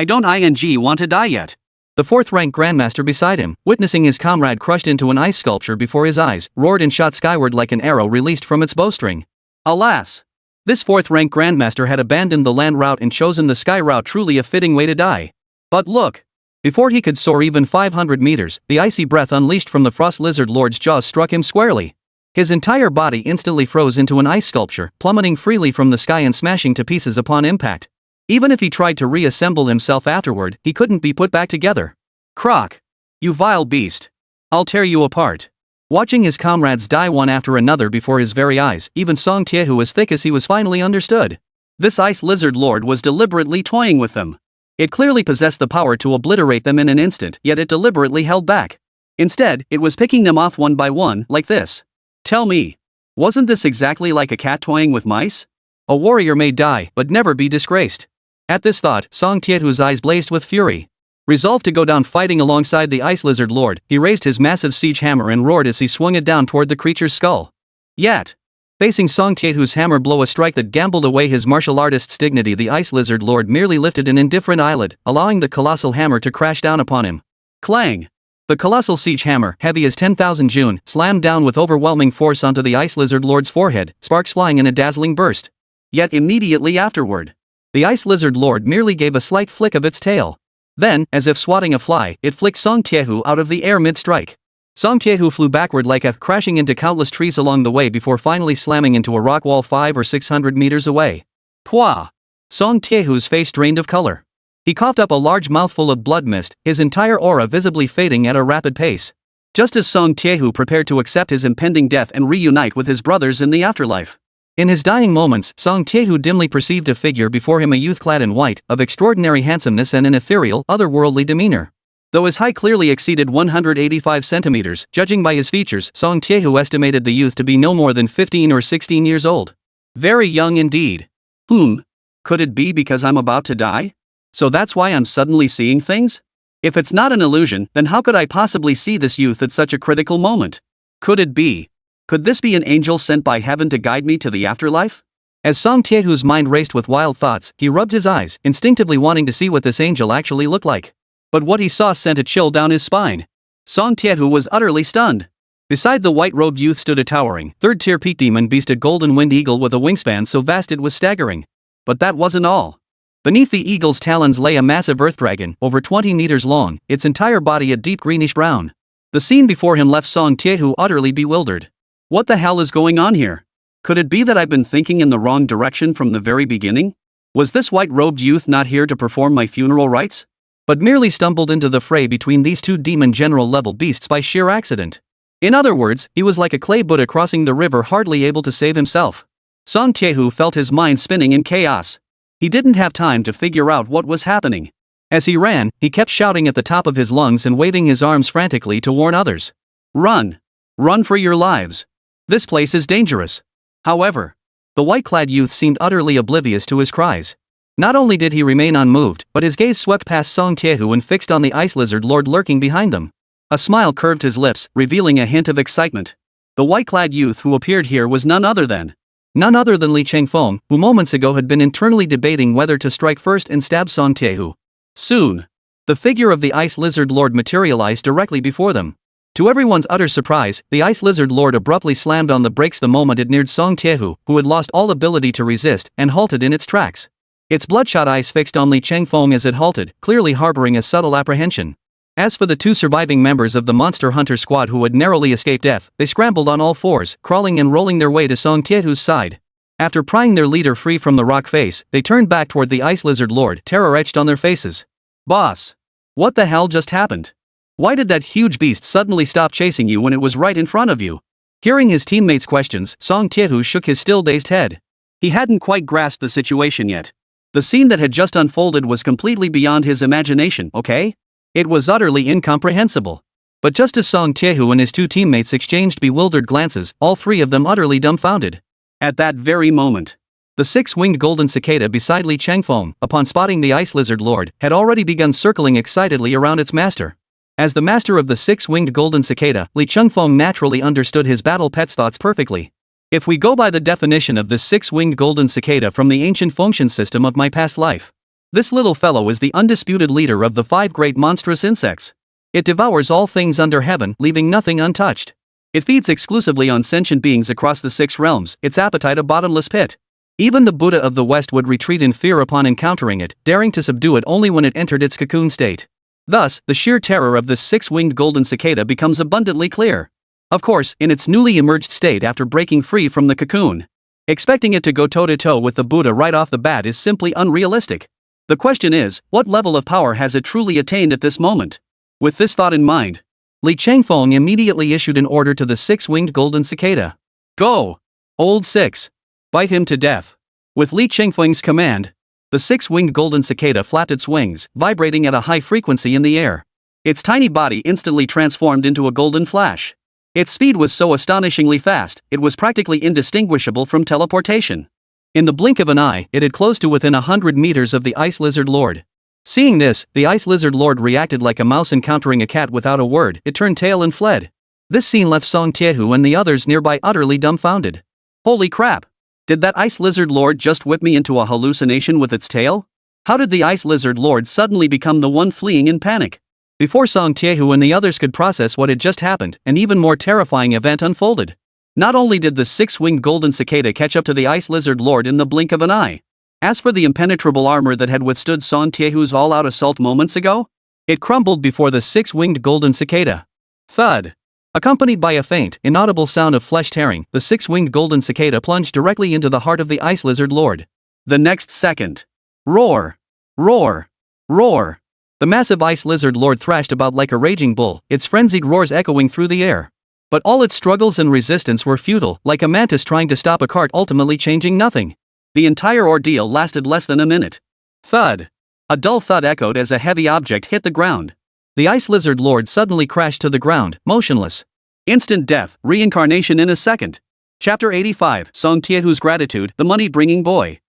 don't want to die yet. The 4th-rank Grandmaster beside him, witnessing his comrade crushed into an ice sculpture before his eyes, roared and shot skyward like an arrow released from its bowstring. Alas! This 4th-rank Grandmaster had abandoned the land route and chosen the sky route, truly a fitting way to die. But look! Before he could soar even 500 meters, the icy breath unleashed from the Frost Lizard Lord's jaws struck him squarely. His entire body instantly froze into an ice sculpture, plummeting freely from the sky and smashing to pieces upon impact. Even if he tried to reassemble himself afterward, he couldn't be put back together. Croc! You vile beast! I'll tear you apart. Watching his comrades die one after another before his very eyes, even Song Tiehu was thick as he was finally understood. This Ice Lizard Lord was deliberately toying with them. It clearly possessed the power to obliterate them in an instant, yet it deliberately held back. Instead, it was picking them off one by one, like this. Tell me, wasn't this exactly like a cat toying with mice? A warrior may die, but never be disgraced. At this thought, Song Tiehu's eyes blazed with fury. Resolved to go down fighting alongside the Ice Lizard Lord, he raised his massive siege hammer and roared as he swung it down toward the creature's skull. Yet, Facing Song Tiehu's hammer blow, a strike that gambled away his martial artist's dignity, the Ice Lizard Lord merely lifted an indifferent eyelid, allowing the colossal hammer to crash down upon him. Clang! The colossal siege hammer, heavy as 10,000 June, slammed down with overwhelming force onto the Ice Lizard Lord's forehead, sparks flying in a dazzling burst. Yet immediately afterward, the Ice Lizard Lord merely gave a slight flick of its tail. Then, as if swatting a fly, it flicked Song Tiehu out of the air mid-strike. Song Tiehu flew backward like a crashing into countless trees along the way before finally slamming into a rock wall 500 or 600 meters away. Pwah! Song Tiehu's face drained of color. He coughed up a large mouthful of blood mist, his entire aura visibly fading at a rapid pace. Just as Song Tiehu prepared to accept his impending death and reunite with his brothers in the afterlife. In his dying moments, Song Tiehu dimly perceived a figure before him, a youth clad in white, of extraordinary handsomeness and an ethereal, otherworldly demeanor. Though his height clearly exceeded 185 centimeters, judging by his features, Song Tiehu estimated the youth to be no more than 15 or 16 years old. Very young indeed. Could it be because I'm about to die? So that's why I'm suddenly seeing things? If it's not an illusion, then how could I possibly see this youth at such a critical moment? Could it be? Could this be an angel sent by heaven to guide me to the afterlife? As Song Tiehu's mind raced with wild thoughts, he rubbed his eyes, instinctively wanting to see what this angel actually looked like. But what he saw sent a chill down his spine. Song Tiehu was utterly stunned. Beside the white-robed youth stood a towering, third-tier peak demon beast, a golden-winged eagle with a wingspan so vast it was staggering. But that wasn't all. Beneath the eagle's talons lay a massive earth dragon, over 20 meters long, its entire body a deep greenish brown. The scene before him left Song Tiehu utterly bewildered. What the hell is going on here? Could it be that I've been thinking in the wrong direction from the very beginning? Was this white-robed youth not here to perform my funeral rites? But merely stumbled into the fray between these two demon general-level beasts by sheer accident. In other words, he was like a clay Buddha crossing the river, hardly able to save himself. Song Tiehu felt his mind spinning in chaos. He didn't have time to figure out what was happening. As he ran, he kept shouting at the top of his lungs and waving his arms frantically to warn others. Run! Run for your lives! This place is dangerous. However, the white-clad youth seemed utterly oblivious to his cries. Not only did he remain unmoved, but his gaze swept past Song Tiehu and fixed on the Ice Lizard Lord lurking behind them. A smile curved his lips, revealing a hint of excitement. The white-clad youth who appeared here was none other than Li Chengfeng, who moments ago had been internally debating whether to strike first and stab Song Tiehu. Soon, the figure of the Ice Lizard Lord materialized directly before them. To everyone's utter surprise, the Ice Lizard Lord abruptly slammed on the brakes the moment it neared Song Tiehu, who had lost all ability to resist, and halted in its tracks. Its bloodshot eyes fixed on Li Chengfeng as it halted, clearly harboring a subtle apprehension. As for the two surviving members of the Monster Hunter squad who had narrowly escaped death, they scrambled on all fours, crawling and rolling their way to Song Tiehu's side. After prying their leader free from the rock face, they turned back toward the Ice Lizard Lord, terror etched on their faces. Boss! What the hell just happened? Why did that huge beast suddenly stop chasing you when it was right in front of you? Hearing his teammates' questions, Song Tiehu shook his still dazed head. He hadn't quite grasped the situation yet. The scene that had just unfolded was completely beyond his imagination, okay? It was utterly incomprehensible. But just as Song Tiehu and his two teammates exchanged bewildered glances, all three of them utterly dumbfounded. At that very moment, the six-winged golden cicada beside Li Chengfeng, upon spotting the Ice Lizard Lord, had already begun circling excitedly around its master. As the master of the six-winged golden cicada, Li Chengfeng naturally understood his battle pet's thoughts perfectly. If we go by the definition of this six-winged golden cicada from the ancient function system of my past life, this little fellow is the undisputed leader of the 5 great monstrous insects. It devours all things under heaven, leaving nothing untouched. It feeds exclusively on sentient beings across the 6 realms, its appetite a bottomless pit. Even the Buddha of the West would retreat in fear upon encountering it, daring to subdue it only when it entered its cocoon state. Thus, the sheer terror of this six-winged golden cicada becomes abundantly clear. Of course, in its newly emerged state after breaking free from the cocoon. Expecting it to go toe-to-toe with the Buddha right off the bat is simply unrealistic. The question is, what level of power has it truly attained at this moment? With this thought in mind, Li Chengfeng immediately issued an order to the six-winged golden cicada. Go! Old Six! Bite him to death. With Li Chengfeng's command, the six-winged golden cicada flapped its wings, vibrating at a high frequency in the air. Its tiny body instantly transformed into a golden flash. Its speed was so astonishingly fast, it was practically indistinguishable from teleportation. In the blink of an eye, it had closed to within 100 meters of the Ice Lizard Lord. Seeing this, the Ice Lizard Lord reacted like a mouse encountering a cat without a word. It turned tail and fled. This scene left Song Tiehu and the others nearby utterly dumbfounded. Holy crap! Did that ice lizard lord just whip me into a hallucination with its tail? How did the ice lizard lord suddenly become the one fleeing in panic? Before Song Taeho and the others could process what had just happened, an even more terrifying event unfolded. Not only did the six-winged golden cicada catch up to the ice lizard lord in the blink of an eye. As for the impenetrable armor that had withstood Song Taeho's all-out assault moments ago, it crumbled before the six-winged golden cicada. Thud! Accompanied by a faint, inaudible sound of flesh tearing, the six-winged golden cicada plunged directly into the heart of the ice lizard lord. The next second. Roar! Roar! Roar! The massive ice lizard lord thrashed about like a raging bull, its frenzied roars echoing through the air. But all its struggles and resistance were futile, like a mantis trying to stop a cart, ultimately changing nothing. The entire ordeal lasted less than a minute. Thud! A dull thud echoed as a heavy object hit the ground. The ice lizard lord suddenly crashed to the ground, motionless. Instant death, reincarnation in a second. Chapter 85, Song Taeho's Gratitude, the money-bringing boy.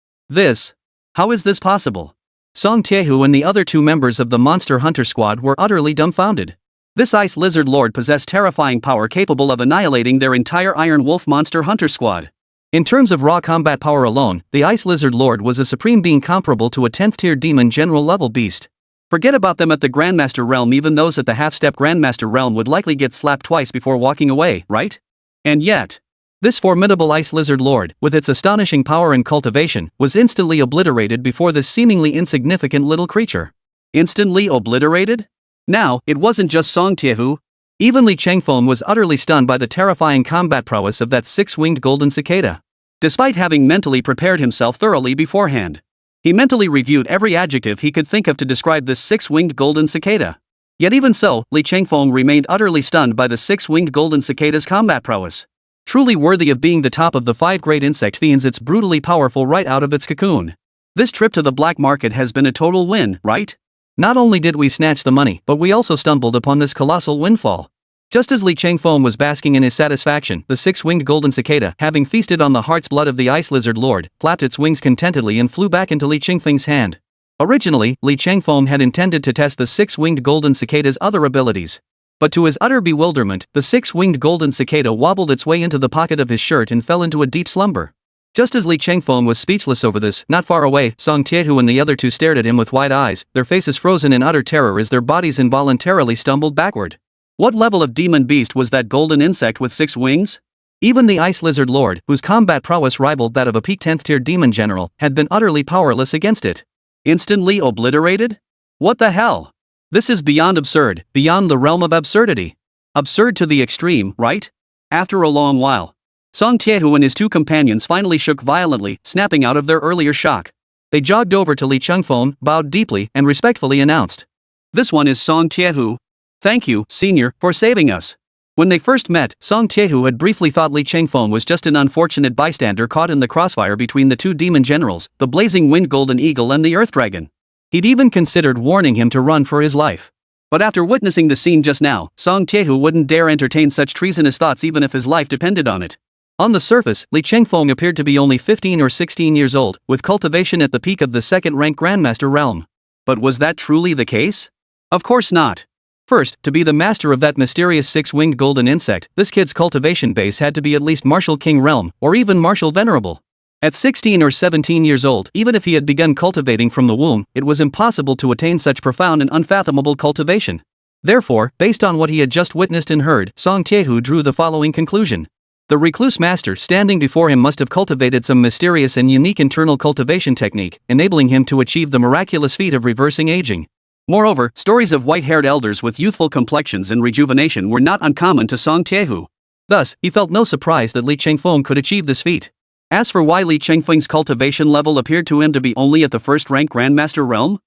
How is this possible? Song Taeho and the other two members of the Monster Hunter squad were utterly dumbfounded. This ice lizard lord possessed terrifying power capable of annihilating their entire Iron Wolf Monster Hunter squad. In terms of raw combat power alone, the ice lizard lord was a supreme being comparable to a 10th tier demon general level beast. Forget about them at the Grandmaster realm, even those at the half-step Grandmaster realm would likely get slapped twice before walking away, right? And yet, this formidable ice lizard lord, with its astonishing power and cultivation, was instantly obliterated before this seemingly insignificant little creature. Instantly obliterated? Now, it wasn't just Song Taeho. Even Li Changfeng was utterly stunned by the terrifying combat prowess of that six-winged golden cicada. Despite having mentally prepared himself thoroughly beforehand, he mentally reviewed every adjective he could think of to describe this six-winged golden cicada. Yet even so, Li Changfeng remained utterly stunned by the six-winged golden cicada's combat prowess. Truly worthy of being the top of the 5 great insect fiends, it's brutally powerful right out of its cocoon. This trip to the black market has been a total win, right? Not only did we snatch the money, but we also stumbled upon this colossal windfall. Just as Li Changfeng was basking in his satisfaction, the six-winged golden cicada, having feasted on the heart's blood of the ice lizard lord, flapped its wings contentedly and flew back into Li Changfeng's hand. Originally, Li Changfeng had intended to test the six-winged golden cicada's other abilities. But to his utter bewilderment, the six-winged golden cicada wobbled its way into the pocket of his shirt and fell into a deep slumber. Just as Li Changfeng was speechless over this, not far away, Song Taeho and the other two stared at him with wide eyes, their faces frozen in utter terror as their bodies involuntarily stumbled backward. What level of demon beast was that golden insect with 6 wings? Even the ice lizard lord, whose combat prowess rivaled that of a peak 10th tier demon general, had been utterly powerless against it. Instantly obliterated? What the hell? This is beyond absurd, beyond the realm of absurdity. Absurd to the extreme, right? After a long while, Song Taeho and his two companions finally shook violently, snapping out of their earlier shock. They jogged over to Li Changfeng, bowed deeply, and respectfully announced, "This one is Song Taeho. Thank you, senior, for saving us." When they first met, Song Taeho had briefly thought Li Changfeng was just an unfortunate bystander caught in the crossfire between the two demon generals, the blazing wind golden eagle and the earth dragon. He'd even considered warning him to run for his life. But after witnessing the scene just now, Song Taeho wouldn't dare entertain such treasonous thoughts even if his life depended on it. On the surface, Li Changfeng appeared to be only 15 or 16 years old, with cultivation at the peak of the second-rank Grandmaster realm. But was that truly the case? Of course not. First, to be the master of that mysterious six-winged golden insect, this kid's cultivation base had to be at least Martial King Realm, or even Martial Venerable. At 16 or 17 years old, even if he had begun cultivating from the womb, it was impossible to attain such profound and unfathomable cultivation. Therefore, based on what he had just witnessed and heard, Song Taeho drew the following conclusion. The recluse master standing before him must have cultivated some mysterious and unique internal cultivation technique, enabling him to achieve the miraculous feat of reversing aging. Moreover, stories of white-haired elders with youthful complexions and rejuvenation were not uncommon to Song Taeho. Thus, he felt no surprise that Li Changfeng could achieve this feat. As for why Li Changfeng's cultivation level appeared to him to be only at the first-rank Grandmaster realm?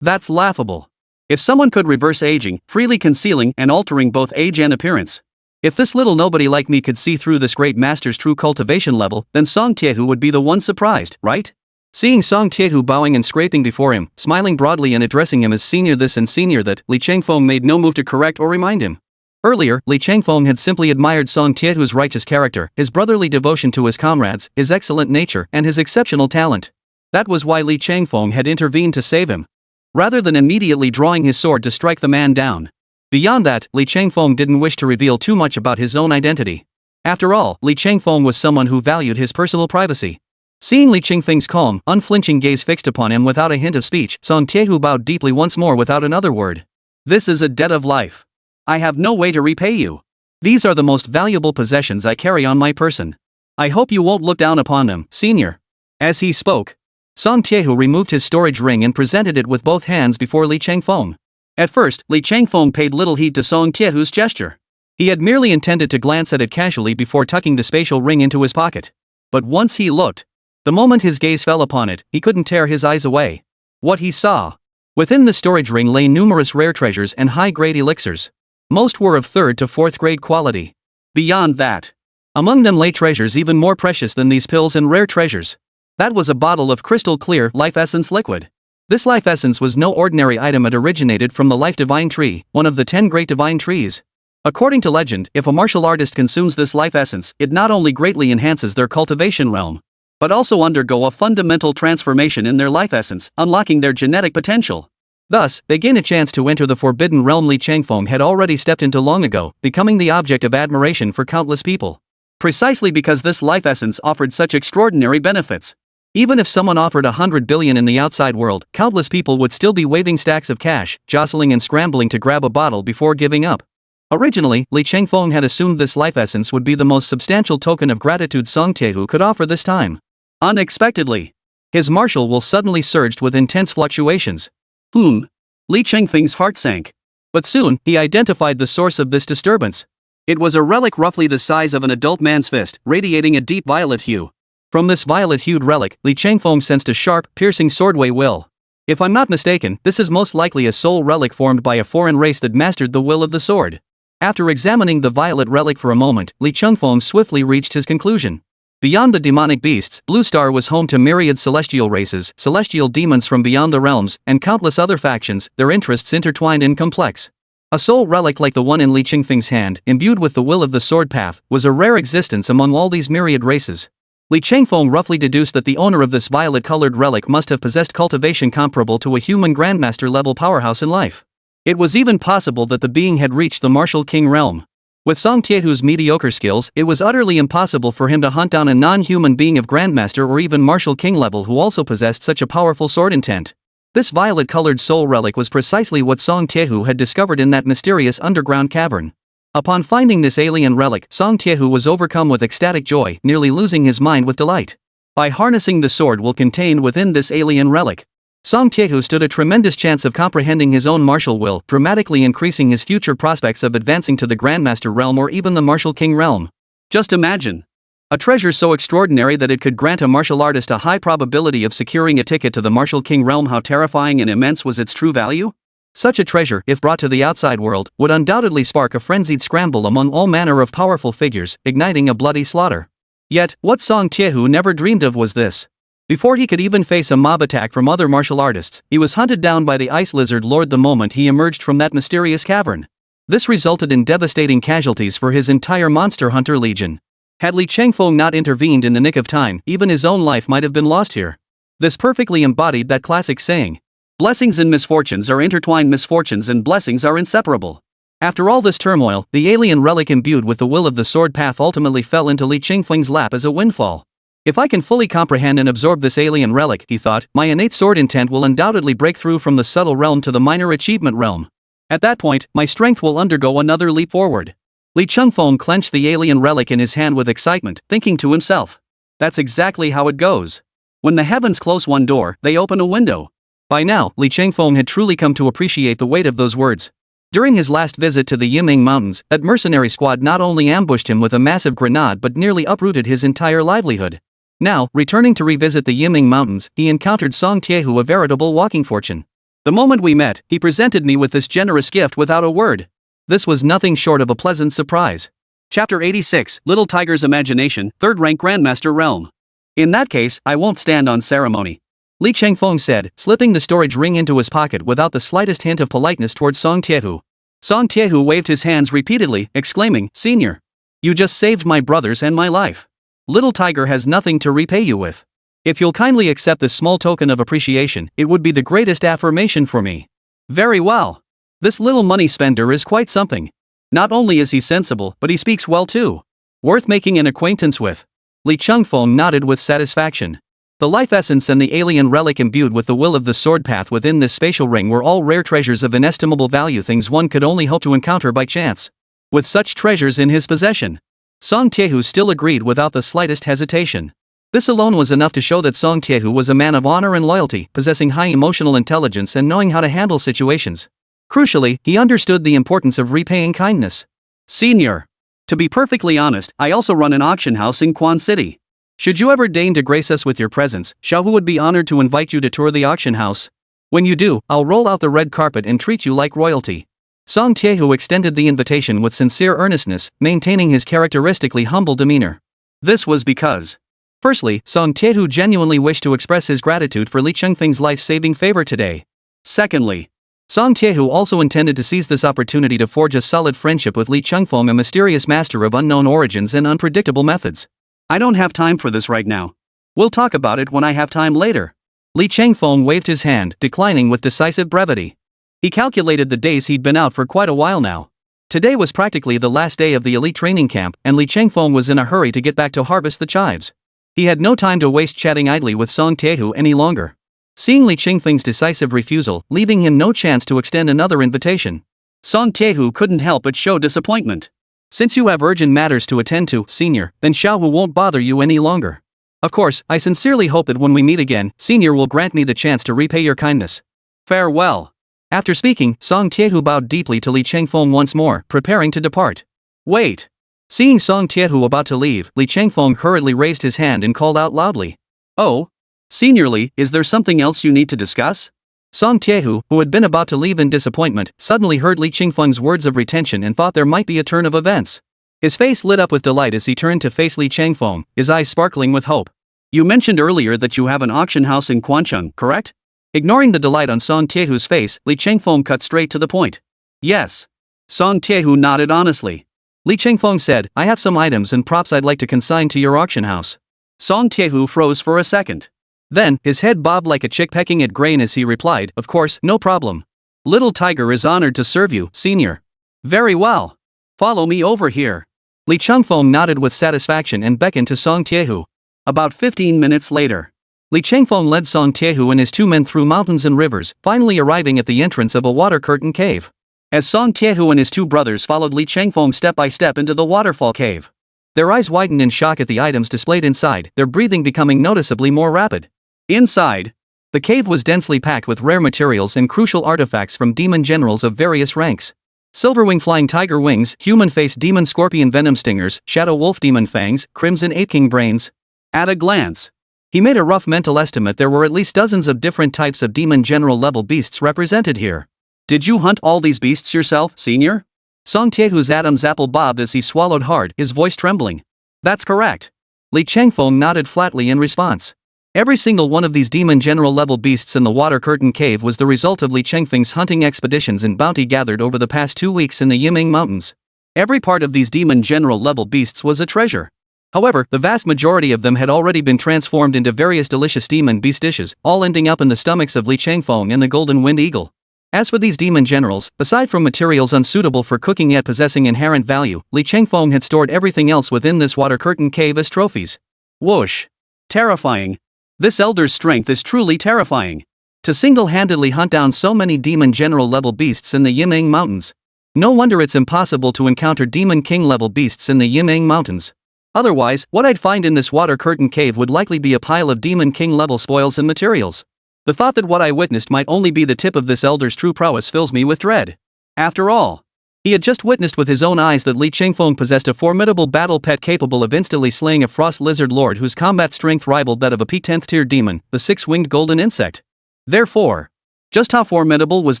That's laughable. If someone could reverse aging, freely concealing and altering both age and appearance. If this little nobody like me could see through this great master's true cultivation level, then Song Taeho would be the one surprised, right? Seeing Song Taeho bowing and scraping before him, smiling broadly and addressing him as senior this and senior that, Li Changfeng made no move to correct or remind him. Earlier, Li Changfeng had simply admired Song Taeho's righteous character, his brotherly devotion to his comrades, his excellent nature, and his exceptional talent. That was why Li Changfeng had intervened to save him, rather than immediately drawing his sword to strike the man down. Beyond that, Li Changfeng didn't wish to reveal too much about his own identity. After all, Li Changfeng was someone who valued his personal privacy. Seeing Li Changfeng's calm, unflinching gaze fixed upon him without a hint of speech, Song Tiehu bowed deeply once more without another word. This is a debt of life. I have no way to repay you. These are the most valuable possessions I carry on my person. I hope you won't look down upon them, senior. As he spoke, Song Tiehu removed his storage ring and presented it with both hands before Li Changfeng. At first, Li Changfeng paid little heed to Song Tiehu's gesture. He had merely intended to glance at it casually before tucking the spatial ring into his pocket. But once he looked, the moment his gaze fell upon it, he couldn't tear his eyes away. What he saw. Within the storage ring lay numerous rare treasures and high-grade elixirs. Most were of 3rd to 4th grade quality. Beyond that, among them lay treasures even more precious than these pills and rare treasures. That was a bottle of crystal-clear life essence liquid. This life essence was no ordinary item. It originated from the life divine tree, one of the 10 great divine trees. According to legend, if a martial artist consumes this life essence, it not only greatly enhances their cultivation realm, but also undergo a fundamental transformation in their life essence, unlocking their genetic potential. Thus, they gain a chance to enter the forbidden realm Li Changfeng had already stepped into long ago, becoming the object of admiration for countless people. Precisely because this life essence offered such extraordinary benefits. Even if someone offered 100 billion in the outside world, countless people would still be waving stacks of cash, jostling and scrambling to grab a bottle before giving up. Originally, Li Changfeng had assumed this life essence would be the most substantial token of gratitude Song Tiehu could offer this time. Unexpectedly, his martial will suddenly surged with intense fluctuations. Li Changfeng's heart sank. But soon, he identified the source of this disturbance. It was a relic roughly the size of an adult man's fist, radiating a deep violet hue. From this violet-hued relic, Li Changfeng sensed a sharp, piercing swordway will. If I'm not mistaken, this is most likely a soul relic formed by a foreign race that mastered the will of the sword. After examining the violet relic for a moment, Li Changfeng swiftly reached his conclusion. Beyond the demonic beasts, Blue Star was home to myriad celestial races, celestial demons from beyond the realms, and countless other factions, their interests intertwined and complex. A soul relic like the one in Li Changfeng's hand, imbued with the will of the sword path, was a rare existence among all these myriad races. Li Changfeng roughly deduced that the owner of this violet-colored relic must have possessed cultivation comparable to a human grandmaster-level powerhouse in life. It was even possible that the being had reached the martial king realm. With Song Tiehu's mediocre skills, it was utterly impossible for him to hunt down a non-human being of grandmaster or even martial king level who also possessed such a powerful sword intent. This violet-colored soul relic was precisely what Song Tiehu had discovered in that mysterious underground cavern. Upon finding this alien relic, Song Tiehu was overcome with ecstatic joy, nearly losing his mind with delight. By harnessing the sword will contained within this alien relic, Song Tiehu stood a tremendous chance of comprehending his own martial will, dramatically increasing his future prospects of advancing to the Grandmaster realm or even the Martial King realm. Just imagine. A treasure so extraordinary that it could grant a martial artist a high probability of securing a ticket to the Martial King realm. How terrifying and immense was its true value? Such a treasure, if brought to the outside world, would undoubtedly spark a frenzied scramble among all manner of powerful figures, igniting a bloody slaughter. Yet, what Song Tiehu never dreamed of was this. Before he could even face a mob attack from other martial artists, he was hunted down by the Ice Lizard Lord the moment he emerged from that mysterious cavern. This resulted in devastating casualties for his entire Monster Hunter Legion. Had Li Changfeng not intervened in the nick of time, even his own life might have been lost here. This perfectly embodied that classic saying, "Blessings and misfortunes are intertwined, misfortunes and blessings are inseparable." After all this turmoil, the alien relic imbued with the will of the sword path ultimately fell into Li Changfeng's lap as a windfall. If I can fully comprehend and absorb this alien relic, he thought, my innate sword intent will undoubtedly break through from the subtle realm to the minor achievement realm. At that point, my strength will undergo another leap forward. Li Changfeng clenched the alien relic in his hand with excitement, thinking to himself, that's exactly how it goes. When the heavens close one door, they open a window. By now, Li Changfeng had truly come to appreciate the weight of those words. During his last visit to the Yiming Mountains, that mercenary squad not only ambushed him with a massive grenade but nearly uprooted his entire livelihood. Now, returning to revisit the Yiming Mountains, he encountered Song Tiehu, a veritable walking fortune. The moment we met, he presented me with this generous gift without a word. This was nothing short of a pleasant surprise. Chapter 86, Little Tiger's Imagination, 3rd Rank Grandmaster Realm. In that case, I won't stand on ceremony. Li Changfeng said, slipping the storage ring into his pocket without the slightest hint of politeness towards Song Tiehu. Song Tiehu waved his hands repeatedly, exclaiming, "Senior! You just saved my brothers and my life. Little Tiger has nothing to repay you with. If you'll kindly accept this small token of appreciation, it would be the greatest affirmation for me." Very well. This little money spender is quite something. Not only is he sensible, but he speaks well too. Worth making an acquaintance with. Li Chengfeng nodded with satisfaction. The life essence and the alien relic imbued with the will of the sword path within this spatial ring were all rare treasures of inestimable value, things one could only hope to encounter by chance. With such treasures in his possession, Song Tiehu still agreed without the slightest hesitation. This alone was enough to show that Song Tiehu was a man of honor and loyalty, possessing high emotional intelligence and knowing how to handle situations. Crucially, he understood the importance of repaying kindness. Senior. To be perfectly honest, I also run an auction house in Quan City. Should you ever deign to grace us with your presence, Xiaohu would be honored to invite you to tour the auction house. When you do, I'll roll out the red carpet and treat you like royalty. Song Tiehu extended the invitation with sincere earnestness, maintaining his characteristically humble demeanor. This was because, firstly, Song Tiehu genuinely wished to express his gratitude for Li Chengfeng's life-saving favor today. Secondly, Song Tiehu also intended to seize this opportunity to forge a solid friendship with Li Chengfeng, a mysterious master of unknown origins and unpredictable methods. I don't have time for this right now. We'll talk about it when I have time later. Li Chengfeng waved his hand, declining with decisive brevity. He calculated the days he'd been out for quite a while now. Today was practically the last day of the elite training camp, and Li Chengfeng was in a hurry to get back to harvest the chives. He had no time to waste chatting idly with Song Tiehu any longer. Seeing Li Chengfeng's decisive refusal, leaving him no chance to extend another invitation, Song Tiehu couldn't help but show disappointment. Since you have urgent matters to attend to, Senior, then Xiaohu won't bother you any longer. Of course, I sincerely hope that when we meet again, Senior will grant me the chance to repay your kindness. Farewell. After speaking, Song Tiehu bowed deeply to Li Chengfeng once more, preparing to depart. Wait. Seeing Song Tiehu about to leave, Li Chengfeng hurriedly raised his hand and called out loudly. Oh? Senior Li, is there something else you need to discuss? Song Tiehu, who had been about to leave in disappointment, suddenly heard Li Chengfeng's words of retention and thought there might be a turn of events. His face lit up with delight as he turned to face Li Chengfeng, his eyes sparkling with hope. You mentioned earlier that you have an auction house in Quancheng, correct? Ignoring the delight on Song Tiehu's face, Li Chengfeng cut straight to the point. Yes. Song Tiehu nodded honestly. Li Chengfeng said, I have some items and props I'd like to consign to your auction house. Song Tiehu froze for a second. Then, his head bobbed like a chick pecking at grain as he replied, of course, no problem. Little Tiger is honored to serve you, Senior. Very well. Follow me over here. Li Chengfeng nodded with satisfaction and beckoned to Song Tiehu. About 15 minutes later, Li Chengfeng led Song Tiehu and his two men through mountains and rivers, finally arriving at the entrance of a water curtain cave. As Song Tiehu and his two brothers followed Li Chengfeng step by step into the waterfall cave, their eyes widened in shock at the items displayed inside, their breathing becoming noticeably more rapid. Inside, the cave was densely packed with rare materials and crucial artifacts from demon generals of various ranks. Silverwing flying tiger wings, human-faced demon scorpion venom stingers, shadow wolf demon fangs, crimson ape king brains. At a glance, he made a rough mental estimate. There were at least dozens of different types of demon general level beasts represented here. Did you hunt all these beasts yourself, Senior? Song Tiehu's Adam's apple bobbed as he swallowed hard, his voice trembling. That's correct. Li Chengfeng nodded flatly in response. Every single one of these demon general level beasts in the water curtain cave was the result of Li Chengfeng's hunting expeditions and bounty gathered over the past 2 weeks in the Yiming Mountains. Every part of these demon general level beasts was a treasure. However, the vast majority of them had already been transformed into various delicious demon beast dishes, all ending up in the stomachs of Li Chengfeng and the Golden Wind Eagle. As for these demon generals, aside from materials unsuitable for cooking yet possessing inherent value, Li Chengfeng had stored everything else within this water curtain cave as trophies. Whoosh! Terrifying. This elder's strength is truly terrifying. To single-handedly hunt down so many demon general level beasts in the Yiming Mountains. No wonder it's impossible to encounter demon king level beasts in the Yiming Mountains. Otherwise, what I'd find in this water curtain cave would likely be a pile of demon king level spoils and materials. The thought that what I witnessed might only be the tip of this elder's true prowess fills me with dread. After all, he had just witnessed with his own eyes that Li Chengfeng possessed a formidable battle pet capable of instantly slaying a frost lizard lord whose combat strength rivaled that of a peak 10th tier demon, the six-winged golden insect. Therefore, just how formidable was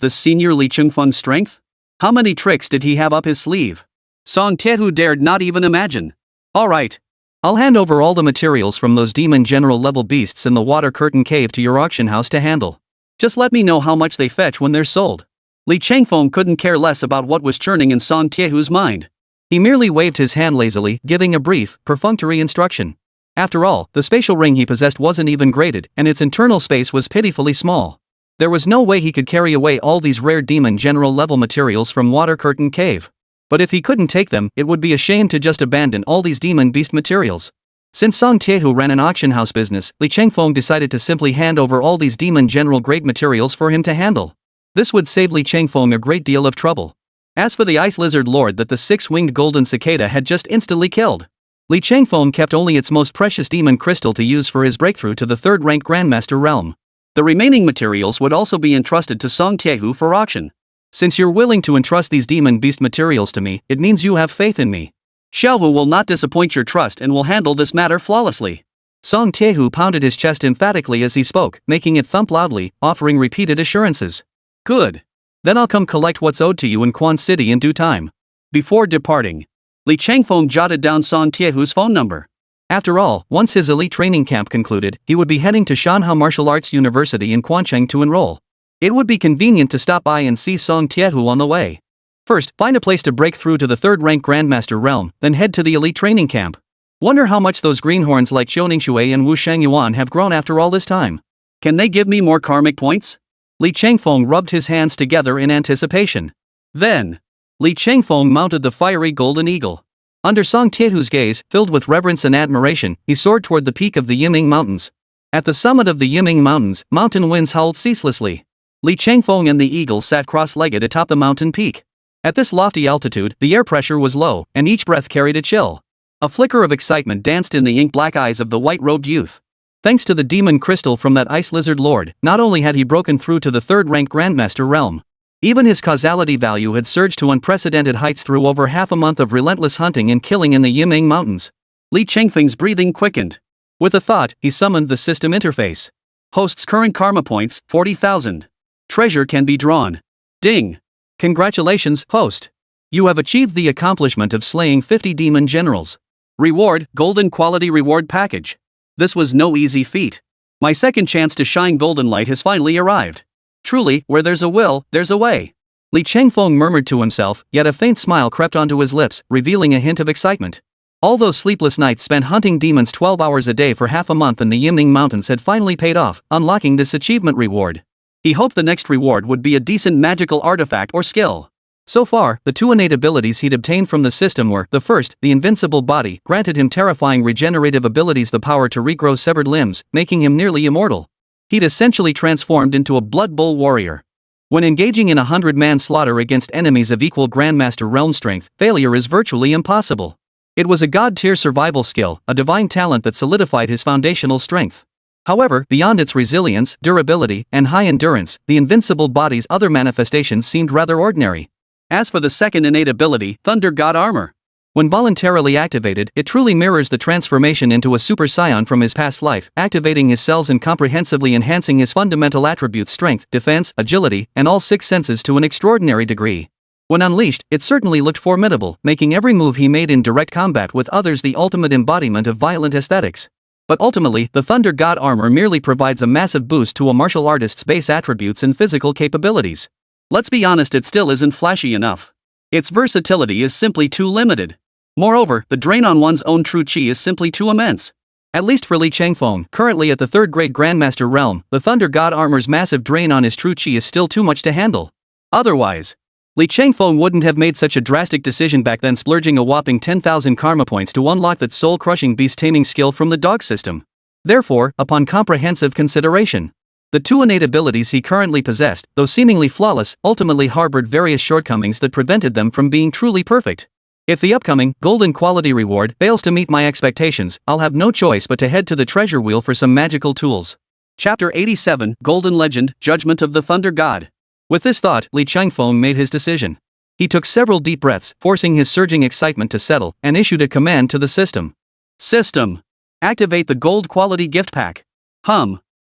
this senior Li Chengfeng's strength? How many tricks did he have up his sleeve? Song Tiehu dared not even imagine. Alright. I'll hand over all the materials from those demon general level beasts in the water curtain cave to your auction house to handle. Just let me know how much they fetch when they're sold. Li Chengfeng couldn't care less about what was churning in Song Tiehu's mind. He merely waved his hand lazily, giving a brief, perfunctory instruction. After all, the spatial ring he possessed wasn't even graded, and its internal space was pitifully small. There was no way he could carry away all these rare demon general level materials from Water Curtain Cave. But if he couldn't take them, it would be a shame to just abandon all these demon beast materials. Since Song Tiehu ran an auction house business, Li Chengfeng decided to simply hand over all these demon general grade materials for him to handle. This would save Li Chengfeng a great deal of trouble. As for the ice lizard lord that the six-winged golden cicada had just instantly killed, Li Chengfeng kept only its most precious demon crystal to use for his breakthrough to the third-rank Grandmaster realm. The remaining materials would also be entrusted to Song Tiehu for auction. Since you're willing to entrust these demon beast materials to me, it means you have faith in me. Xiaohu will not disappoint your trust and will handle this matter flawlessly. Song Tiehu pounded his chest emphatically as he spoke, making it thump loudly, offering repeated assurances. Good. Then I'll come collect what's owed to you in Quan City in due time. Before departing, Li Chengfeng jotted down Song Tiehu's phone number. After all, once his elite training camp concluded, he would be heading to Shanhe Martial Arts University in Quancheng to enroll. It would be convenient to stop by and see Song Tiehu on the way. First, find a place to break through to the third-rank Grandmaster realm, then head to the elite training camp. Wonder how much those greenhorns like Xiaoningshui and Wu Shangyuan have grown after all this time. Can they give me more karmic points? Li Chengfeng rubbed his hands together in anticipation. Then, Li Chengfeng mounted the fiery golden eagle. Under Song Tiehu's gaze, filled with reverence and admiration, he soared toward the peak of the Yiming Mountains. At the summit of the Yiming Mountains, mountain winds howled ceaselessly. Li Chengfeng and the eagle sat cross-legged atop the mountain peak. At this lofty altitude, the air pressure was low, and each breath carried a chill. A flicker of excitement danced in the ink-black eyes of the white-robed youth. Thanks to the demon crystal from that ice lizard lord, not only had he broken through to the third-rank Grandmaster realm, even his causality value had surged to unprecedented heights through over half a month of relentless hunting and killing in the Yiming Mountains. Li Chengfeng's breathing quickened. With a thought, he summoned the system interface. Host's current karma points, 40,000. Treasure can be drawn. Ding. Congratulations, host. You have achieved the accomplishment of slaying 50 demon generals. Reward, Golden Quality Reward Package. This was no easy feat. My second chance to shine golden light has finally arrived. Truly, where there's a will, there's a way. Li Chengfeng murmured to himself, yet a faint smile crept onto his lips, revealing a hint of excitement. All those sleepless nights spent hunting demons 12 hours a day for half a month in the Yiming Mountains had finally paid off, unlocking this achievement reward. He hoped the next reward would be a decent magical artifact or skill. So far, the two innate abilities he'd obtained from the system were, the first, the invincible body, granted him terrifying regenerative abilities, the power to regrow severed limbs, making him nearly immortal. He'd essentially transformed into a Blood Bowl warrior. When engaging in a 100-man slaughter against enemies of equal Grandmaster realm strength, failure is virtually impossible. It was a god-tier survival skill, a divine talent that solidified his foundational strength. However, beyond its resilience, durability, and high endurance, the invincible body's other manifestations seemed rather ordinary. As for the second innate ability, Thunder God Armor, when voluntarily activated, it truly mirrors the transformation into a super scion from his past life, activating his cells and comprehensively enhancing his fundamental attributes: strength, defense, agility, and all six senses to an extraordinary degree. When unleashed, it certainly looked formidable, making every move he made in direct combat with others the ultimate embodiment of violent aesthetics. But ultimately, the Thunder God Armor merely provides a massive boost to a martial artist's base attributes and physical capabilities. Let's be honest, it still isn't flashy enough. Its versatility is simply too limited. Moreover, the drain on one's own true chi is simply too immense. At least for Li Chengfeng, currently at the third-grade Grandmaster realm, the Thunder God Armor's massive drain on his true chi is still too much to handle. Otherwise, Li Chengfeng wouldn't have made such a drastic decision back then, splurging a whopping 10,000 karma points to unlock that soul-crushing beast-taming skill from the dog system. Therefore, upon comprehensive consideration, the two innate abilities he currently possessed, though seemingly flawless, ultimately harbored various shortcomings that prevented them from being truly perfect. If the upcoming golden quality reward fails to meet my expectations, I'll have no choice but to head to the treasure wheel for some magical tools. Chapter 87, Golden Legend, Judgment of the Thunder God. With this thought, Li Chengfeng made his decision. He took several deep breaths, forcing his surging excitement to settle, and issued a command to the system. System. Activate the gold quality gift pack.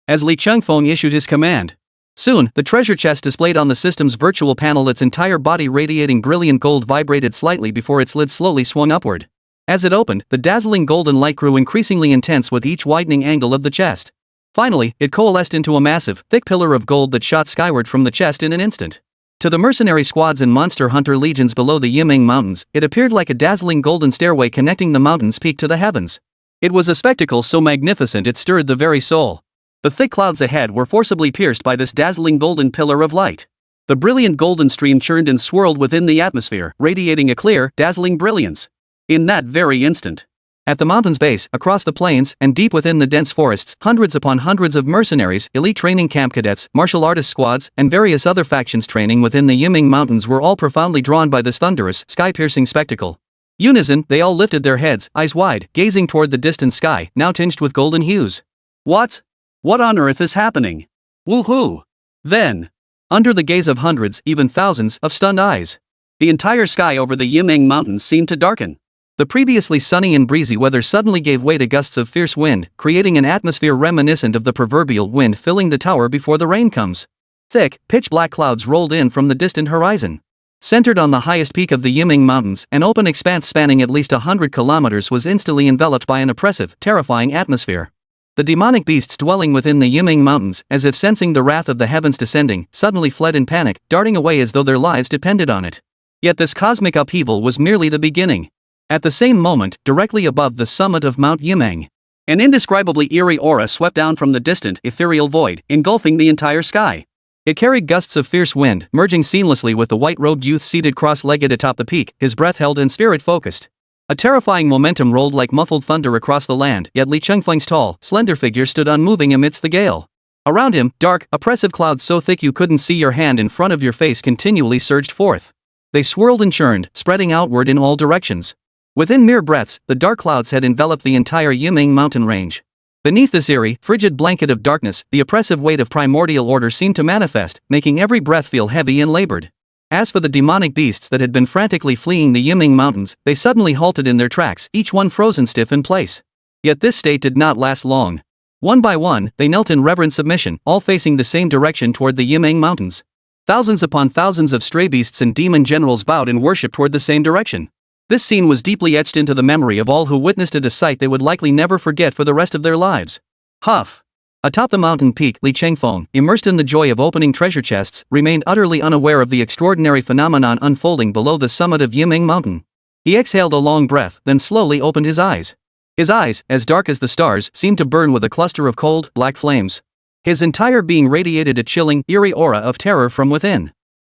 As Li Chengfeng issued his command, soon, the treasure chest displayed on the system's virtual panel, its entire body radiating brilliant gold, vibrated slightly before its lid slowly swung upward. As it opened, the dazzling golden light grew increasingly intense with each widening angle of the chest. Finally, it coalesced into a massive, thick pillar of gold that shot skyward from the chest in an instant. To the mercenary squads and monster hunter legions below the Yiming Mountains, it appeared like a dazzling golden stairway connecting the mountain's peak to the heavens. It was a spectacle so magnificent it stirred the very soul. The thick clouds ahead were forcibly pierced by this dazzling golden pillar of light. The brilliant golden stream churned and swirled within the atmosphere, radiating a clear, dazzling brilliance. In that very instant, at the mountain's base, across the plains, and deep within the dense forests, hundreds upon hundreds of mercenaries, elite training camp cadets, martial artist squads, and various other factions training within the Yiming Mountains were all profoundly drawn by this thunderous, sky-piercing spectacle. Unison, they all lifted their heads, eyes wide, gazing toward the distant sky, now tinged with golden hues. What? What on earth is happening? Woohoo! Then, under the gaze of hundreds, even thousands, of stunned eyes, the entire sky over the Yiming Mountains seemed to darken. The previously sunny and breezy weather suddenly gave way to gusts of fierce wind, creating an atmosphere reminiscent of the proverbial wind filling the tower before the rain comes. Thick, pitch-black clouds rolled in from the distant horizon. Centered on the highest peak of the Yiming Mountains, an open expanse spanning at least 100 kilometers was instantly enveloped by an oppressive, terrifying atmosphere. The demonic beasts dwelling within the Yiming Mountains, as if sensing the wrath of the heavens descending, suddenly fled in panic, darting away as though their lives depended on it. Yet this cosmic upheaval was merely the beginning. At the same moment, directly above the summit of Mount Yimeng, an indescribably eerie aura swept down from the distant, ethereal void, engulfing the entire sky. It carried gusts of fierce wind, merging seamlessly with the white-robed youth seated cross-legged atop the peak, his breath held and spirit focused. A terrifying momentum rolled like muffled thunder across the land, yet Li Chengfeng's tall, slender figure stood unmoving amidst the gale. Around him, dark, oppressive clouds so thick you couldn't see your hand in front of your face continually surged forth. They swirled and churned, spreading outward in all directions. Within mere breaths, the dark clouds had enveloped the entire Yiming mountain range. Beneath this eerie, frigid blanket of darkness, the oppressive weight of primordial order seemed to manifest, making every breath feel heavy and labored. As for the demonic beasts that had been frantically fleeing the Yiming Mountains, they suddenly halted in their tracks, each one frozen stiff in place. Yet this state did not last long. One by one, they knelt in reverent submission, all facing the same direction toward the Yiming Mountains. Thousands upon thousands of stray beasts and demon generals bowed in worship toward the same direction. This scene was deeply etched into the memory of all who witnessed it, a sight they would likely never forget for the rest of their lives. Huff! Atop the mountain peak, Li Chengfeng, immersed in the joy of opening treasure chests, remained utterly unaware of the extraordinary phenomenon unfolding below the summit of Yiming Mountain. He exhaled a long breath, then slowly opened his eyes. His eyes, as dark as the stars, seemed to burn with a cluster of cold, black flames. His entire being radiated a chilling, eerie aura of terror from within.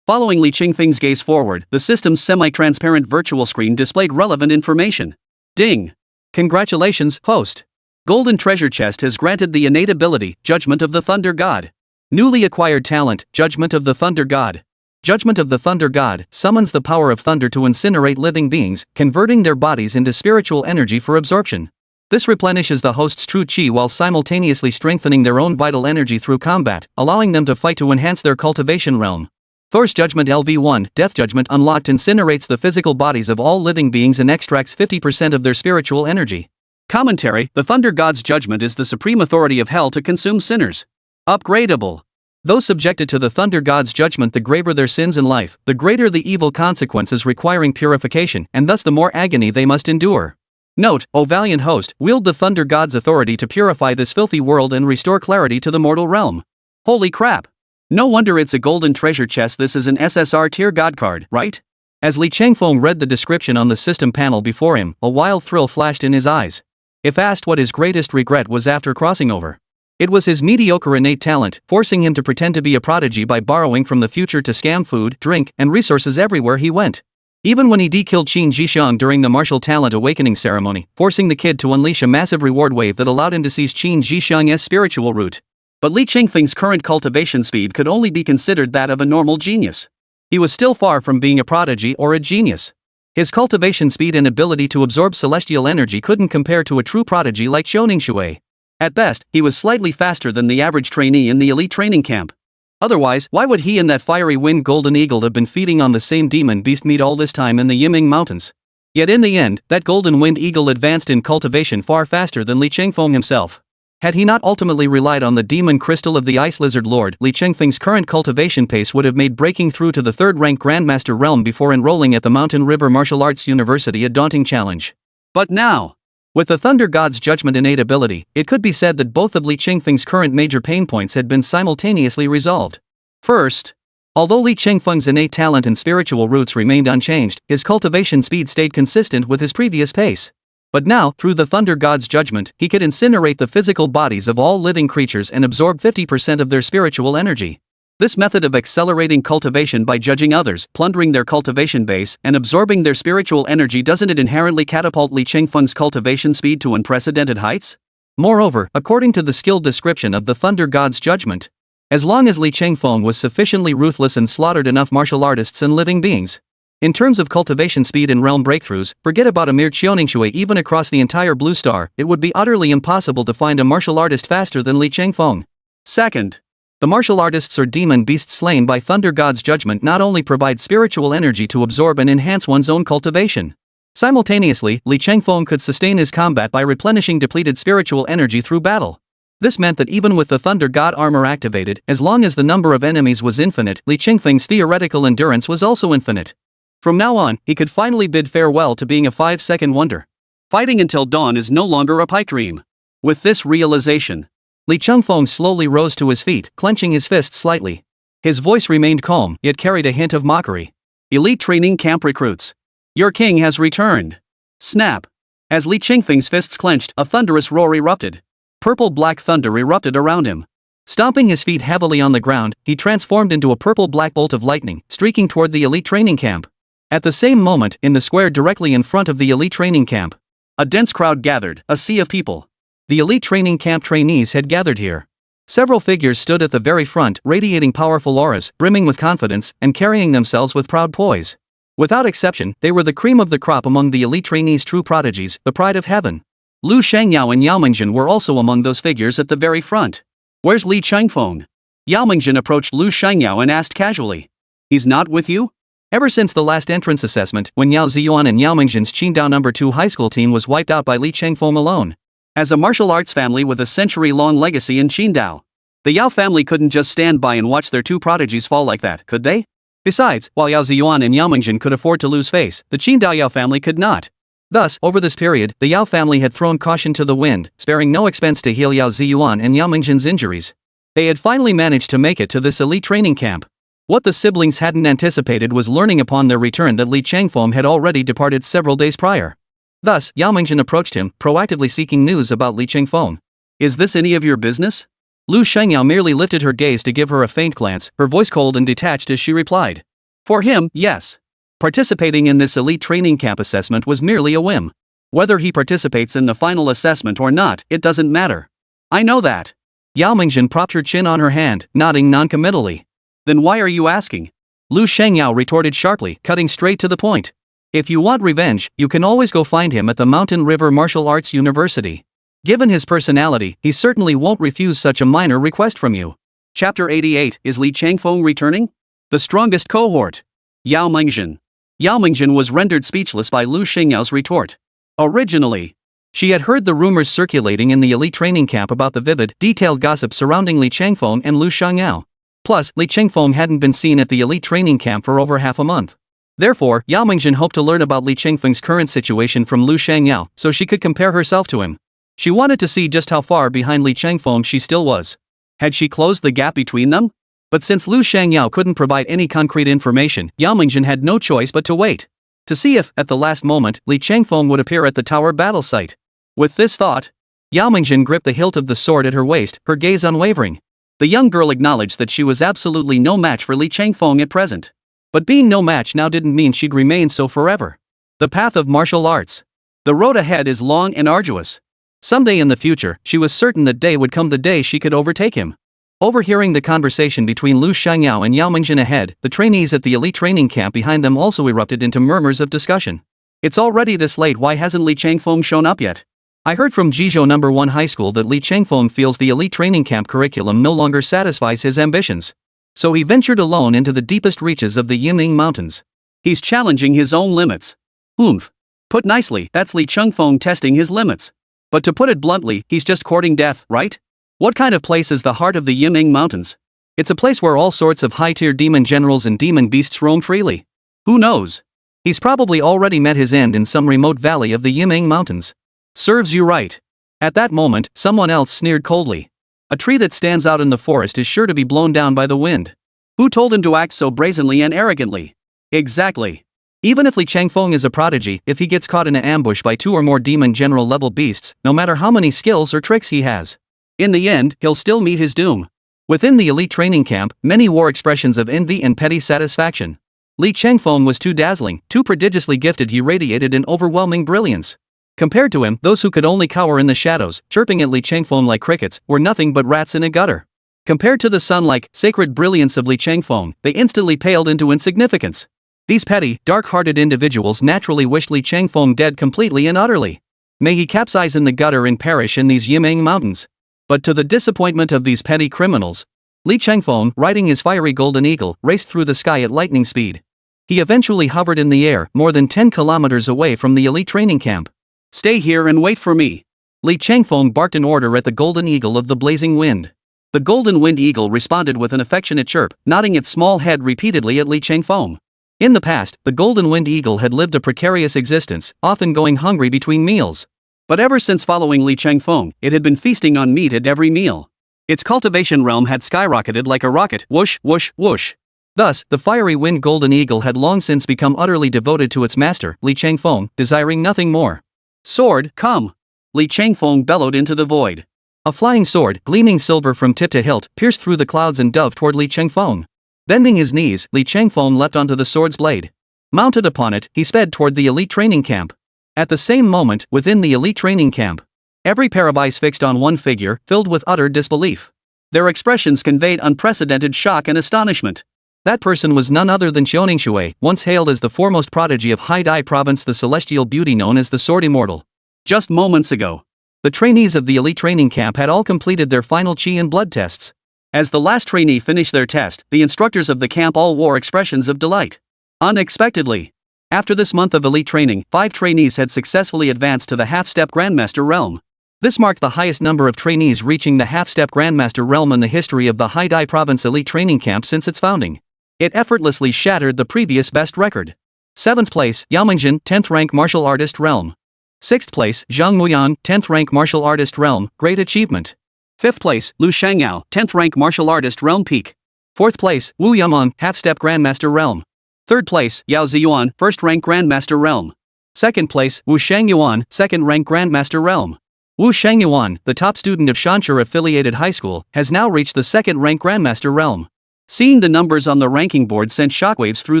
Following Li Chengfeng's gaze forward, the system's semi-transparent virtual screen displayed relevant information. Ding! Congratulations, host! Golden Treasure Chest has granted the innate ability, Judgment of the Thunder God. Newly acquired talent, Judgment of the Thunder God. Judgment of the Thunder God summons the power of thunder to incinerate living beings, converting their bodies into spiritual energy for absorption. This replenishes the host's true chi while simultaneously strengthening their own vital energy through combat, allowing them to fight to enhance their cultivation realm. Thor's Judgment LV1, Death Judgment unlocked, incinerates the physical bodies of all living beings and extracts 50% of their spiritual energy. Commentary: the Thunder God's judgment is the supreme authority of hell to consume sinners. Upgradable. Those subjected to the Thunder God's judgment, the graver their sins in life, the greater the evil consequences requiring purification, and thus the more agony they must endure. Note, O valiant host, wield the Thunder God's authority to purify this filthy world and restore clarity to the mortal realm. Holy crap! No wonder it's a golden treasure chest. This is an SSR tier god card, right? As Li Chengfeng read the description on the system panel before him, a wild thrill flashed in his eyes. If asked what his greatest regret was after crossing over, it was his mediocre innate talent, forcing him to pretend to be a prodigy by borrowing from the future to scam food, drink, and resources everywhere he went. Even when he de-killed Qin Zhixiang during the martial talent awakening ceremony, forcing the kid to unleash a massive reward wave that allowed him to seize Qin Zhixiang's spiritual root. But Li Chengfeng's current cultivation speed could only be considered that of a normal genius. He was still far from being a prodigy or a genius. His cultivation speed and ability to absorb celestial energy couldn't compare to a true prodigy like Xiaoning Shui. At best, he was slightly faster than the average trainee in the elite training camp. Otherwise, why would he and that fiery wind golden eagle have been feeding on the same demon beast meat all this time in the Yiming Mountains? Yet in the end, that golden wind eagle advanced in cultivation far faster than Li Chengfeng himself. Had he not ultimately relied on the demon crystal of the Ice Lizard Lord, Li Chengfeng's current cultivation pace would have made breaking through to the third-rank Grandmaster realm before enrolling at the Mountain River Martial Arts University a daunting challenge. But now, with the Thunder God's judgment innate ability, it could be said that both of Li Chengfeng's current major pain points had been simultaneously resolved. First, although Li Chengfeng's innate talent and spiritual roots remained unchanged, his cultivation speed stayed consistent with his previous pace. But now, through the Thunder God's judgment, he could incinerate the physical bodies of all living creatures and absorb 50% of their spiritual energy. This method of accelerating cultivation by judging others, plundering their cultivation base, and absorbing their spiritual energy, doesn't it inherently catapult Li Chengfeng's cultivation speed to unprecedented heights? Moreover, according to the skilled description of the Thunder God's judgment, as long as Li Chengfeng was sufficiently ruthless and slaughtered enough martial artists and living beings. In terms of cultivation speed and realm breakthroughs, forget about a mere Qiuningshui. Even across the entire Blue Star, it would be utterly impossible to find a martial artist faster than Li Chengfeng. Second, the martial artists or demon beasts slain by Thunder God's judgment not only provide spiritual energy to absorb and enhance one's own cultivation. Simultaneously, Li Chengfeng could sustain his combat by replenishing depleted spiritual energy through battle. This meant that even with the Thunder God armor activated, as long as the number of enemies was infinite, Li Chengfeng's theoretical endurance was also infinite. From now on, he could finally bid farewell to being a 5-second wonder. Fighting until dawn is no longer a pipe dream. With this realization, Li Chengfeng slowly rose to his feet, clenching his fists slightly. His voice remained calm, yet carried a hint of mockery. Elite training camp recruits. Your king has returned. Snap. As Li Chengfeng's fists clenched, a thunderous roar erupted. Purple-black thunder erupted around him. Stomping his feet heavily on the ground, he transformed into a purple-black bolt of lightning, streaking toward the elite training camp. At the same moment, in the square directly in front of the elite training camp, a dense crowd gathered, a sea of people. The elite training camp trainees had gathered here. Several figures stood at the very front, radiating powerful auras, brimming with confidence, and carrying themselves with proud poise. Without exception, they were the cream of the crop among the elite trainees' true prodigies, the pride of heaven. Lu Shangyao and Yao Mingjin were also among those figures at the very front. Where's Li Chengfeng? Yao Mingjin approached Lu Shangyao and asked casually. He's not with you? Ever since the last entrance assessment, when Yao Ziyuan and Yao Mingjin's Qingdao No. 2 high school team was wiped out by Li Chengfeng alone. As a martial arts family with a century-long legacy in Qingdao, the Yao family couldn't just stand by and watch their two prodigies fall like that, could they? Besides, while Yao Ziyuan and Yao Mingjin could afford to lose face, the Qingdao Yao family could not. Thus, over this period, the Yao family had thrown caution to the wind, sparing no expense to heal Yao Ziyuan and Yao Mingjin's injuries. They had finally managed to make it to this elite training camp. What the siblings hadn't anticipated was learning upon their return that Li Chengfeng had already departed several days prior. Thus, Yao Mingjin approached him, proactively seeking news about Li Chengfeng. Is this any of your business? Lu Shangyao merely lifted her gaze to give her a faint glance, her voice cold and detached as she replied. For him, yes. Participating in this elite training camp assessment was merely a whim. Whether he participates in the final assessment or not, it doesn't matter. I know that. Yao Mingjin propped her chin on her hand, nodding noncommittally. Then why are you asking? Lu Shangyao retorted sharply, cutting straight to the point. If you want revenge, you can always go find him at the Mountain River Martial Arts University. Given his personality, he certainly won't refuse such a minor request from you. Chapter 88. Is Li Chengfeng returning? The strongest cohort. Yao Mingjin. Yao Mingjin was rendered speechless by Lu Shengyao's retort. Originally, she had heard the rumors circulating in the elite training camp about the vivid, detailed gossip surrounding Li Chengfeng and Lu Shangyao. Plus, Li Chengfeng hadn't been seen at the elite training camp for over half a month. Therefore, Yao Mingjin hoped to learn about Li Chengfeng's current situation from Lu Shangyao, so she could compare herself to him. She wanted to see just how far behind Li Chengfeng she still was. Had she closed the gap between them? But since Lu Shangyao couldn't provide any concrete information, Yao Mingjin had no choice but to wait. To see if, at the last moment, Li Chengfeng would appear at the tower battle site. With this thought, Yao Mingjin gripped the hilt of the sword at her waist, her gaze unwavering. The young girl acknowledged that she was absolutely no match for Li Chengfeng at present. But being no match now didn't mean she'd remain so forever. The path of martial arts. The road ahead is long and arduous. Someday in the future, she was certain that day would come the day she could overtake him. Overhearing the conversation between Lu Shangyao and Yao Mingjin ahead, the trainees at the elite training camp behind them also erupted into murmurs of discussion. It's already this late, why hasn't Li Chengfeng shown up yet? I heard from Jizhou No. 1 High School that Li Chengfeng feels the elite training camp curriculum no longer satisfies his ambitions. So he ventured alone into the deepest reaches of the Yiming Mountains. He's challenging his own limits. Put nicely, that's Li Chengfeng testing his limits. But to put it bluntly, he's just courting death, right? What kind of place is the heart of the Yiming Mountains? It's a place where all sorts of high-tier demon generals and demon beasts roam freely. Who knows? He's probably already met his end in some remote valley of the Yiming Mountains. Serves you right. At that moment, someone else sneered coldly. A tree that stands out in the forest is sure to be blown down by the wind. Who told him to act so brazenly and arrogantly? Exactly. Even if Li Chengfeng is a prodigy, if he gets caught in an ambush by 2 or more demon general level beasts, no matter how many skills or tricks he has, in the end, he'll still meet his doom. Within the elite training camp, many wore expressions of envy and petty satisfaction. Li Changfeng was too dazzling, too prodigiously gifted. He radiated an overwhelming brilliance. Compared to him, those who could only cower in the shadows, chirping at Li Changfeng like crickets, were nothing but rats in a gutter. Compared to the sun-like, sacred brilliance of Li Changfeng, they instantly paled into insignificance. These petty, dark-hearted individuals naturally wished Li Changfeng dead completely and utterly. May he capsize in the gutter and perish in these Yimeng mountains. But to the disappointment of these petty criminals, Li Changfeng, riding his fiery golden eagle, raced through the sky at lightning speed. He eventually hovered in the air, more than 10 kilometers away from the elite training camp. "Stay here and wait for me," Li Changfeng barked an order at the golden eagle of the blazing wind. The golden wind eagle responded with an affectionate chirp, nodding its small head repeatedly at Li Changfeng. In the past, the golden wind eagle had lived a precarious existence, often going hungry between meals. But ever since following Li Changfeng, it had been feasting on meat at every meal. Its cultivation realm had skyrocketed like a rocket, whoosh, whoosh, whoosh. Thus, the fiery wind golden eagle had long since become utterly devoted to its master, Li Changfeng, desiring nothing more. "Sword, come!" Li Changfeng bellowed into the void. A flying sword, gleaming silver from tip to hilt, pierced through the clouds and dove toward Li Changfeng. Bending his knees, Li Changfeng leapt onto the sword's blade. Mounted upon it, he sped toward the elite training camp. At the same moment, within the elite training camp, every pair of eyes fixed on one figure, filled with utter disbelief. Their expressions conveyed unprecedented shock and astonishment. That person was none other than Xiaoningshui, once hailed as the foremost prodigy of Haidai province, the celestial beauty known as the Sword Immortal. Just moments ago, the trainees of the elite training camp had all completed their final qi and blood tests. As the last trainee finished their test, the instructors of the camp all wore expressions of delight. Unexpectedly, after this month of elite training, 5 trainees had successfully advanced to the half-step Grandmaster realm. This marked the highest number of trainees reaching the half-step Grandmaster realm in the history of the Haidai province elite training camp since its founding. It effortlessly shattered the previous best record. 7th place, Yao Mingjin, 10th rank martial artist realm. 6th place, Zhang Muyan, 10th rank martial artist realm, great achievement. 5th place, Lu Shangyao, 10th rank martial artist realm peak. 4th place, Wu Yaman, half-step grandmaster realm. 3rd place, Yao Ziyuan, 1st rank grandmaster realm. 2nd place, Wu Shangyuan, 2nd rank grandmaster realm. Wu Shangyuan, the top student of Shanhe affiliated high school, has now reached the 2nd rank grandmaster realm. Seeing the numbers on the ranking board sent shockwaves through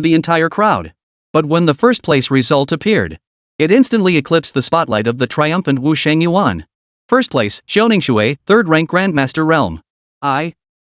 the entire crowd. But when the first place result appeared, it instantly eclipsed the spotlight of the triumphant Wu Shangyuan. First place, Xiaoningshui, 3rd rank Grandmaster realm.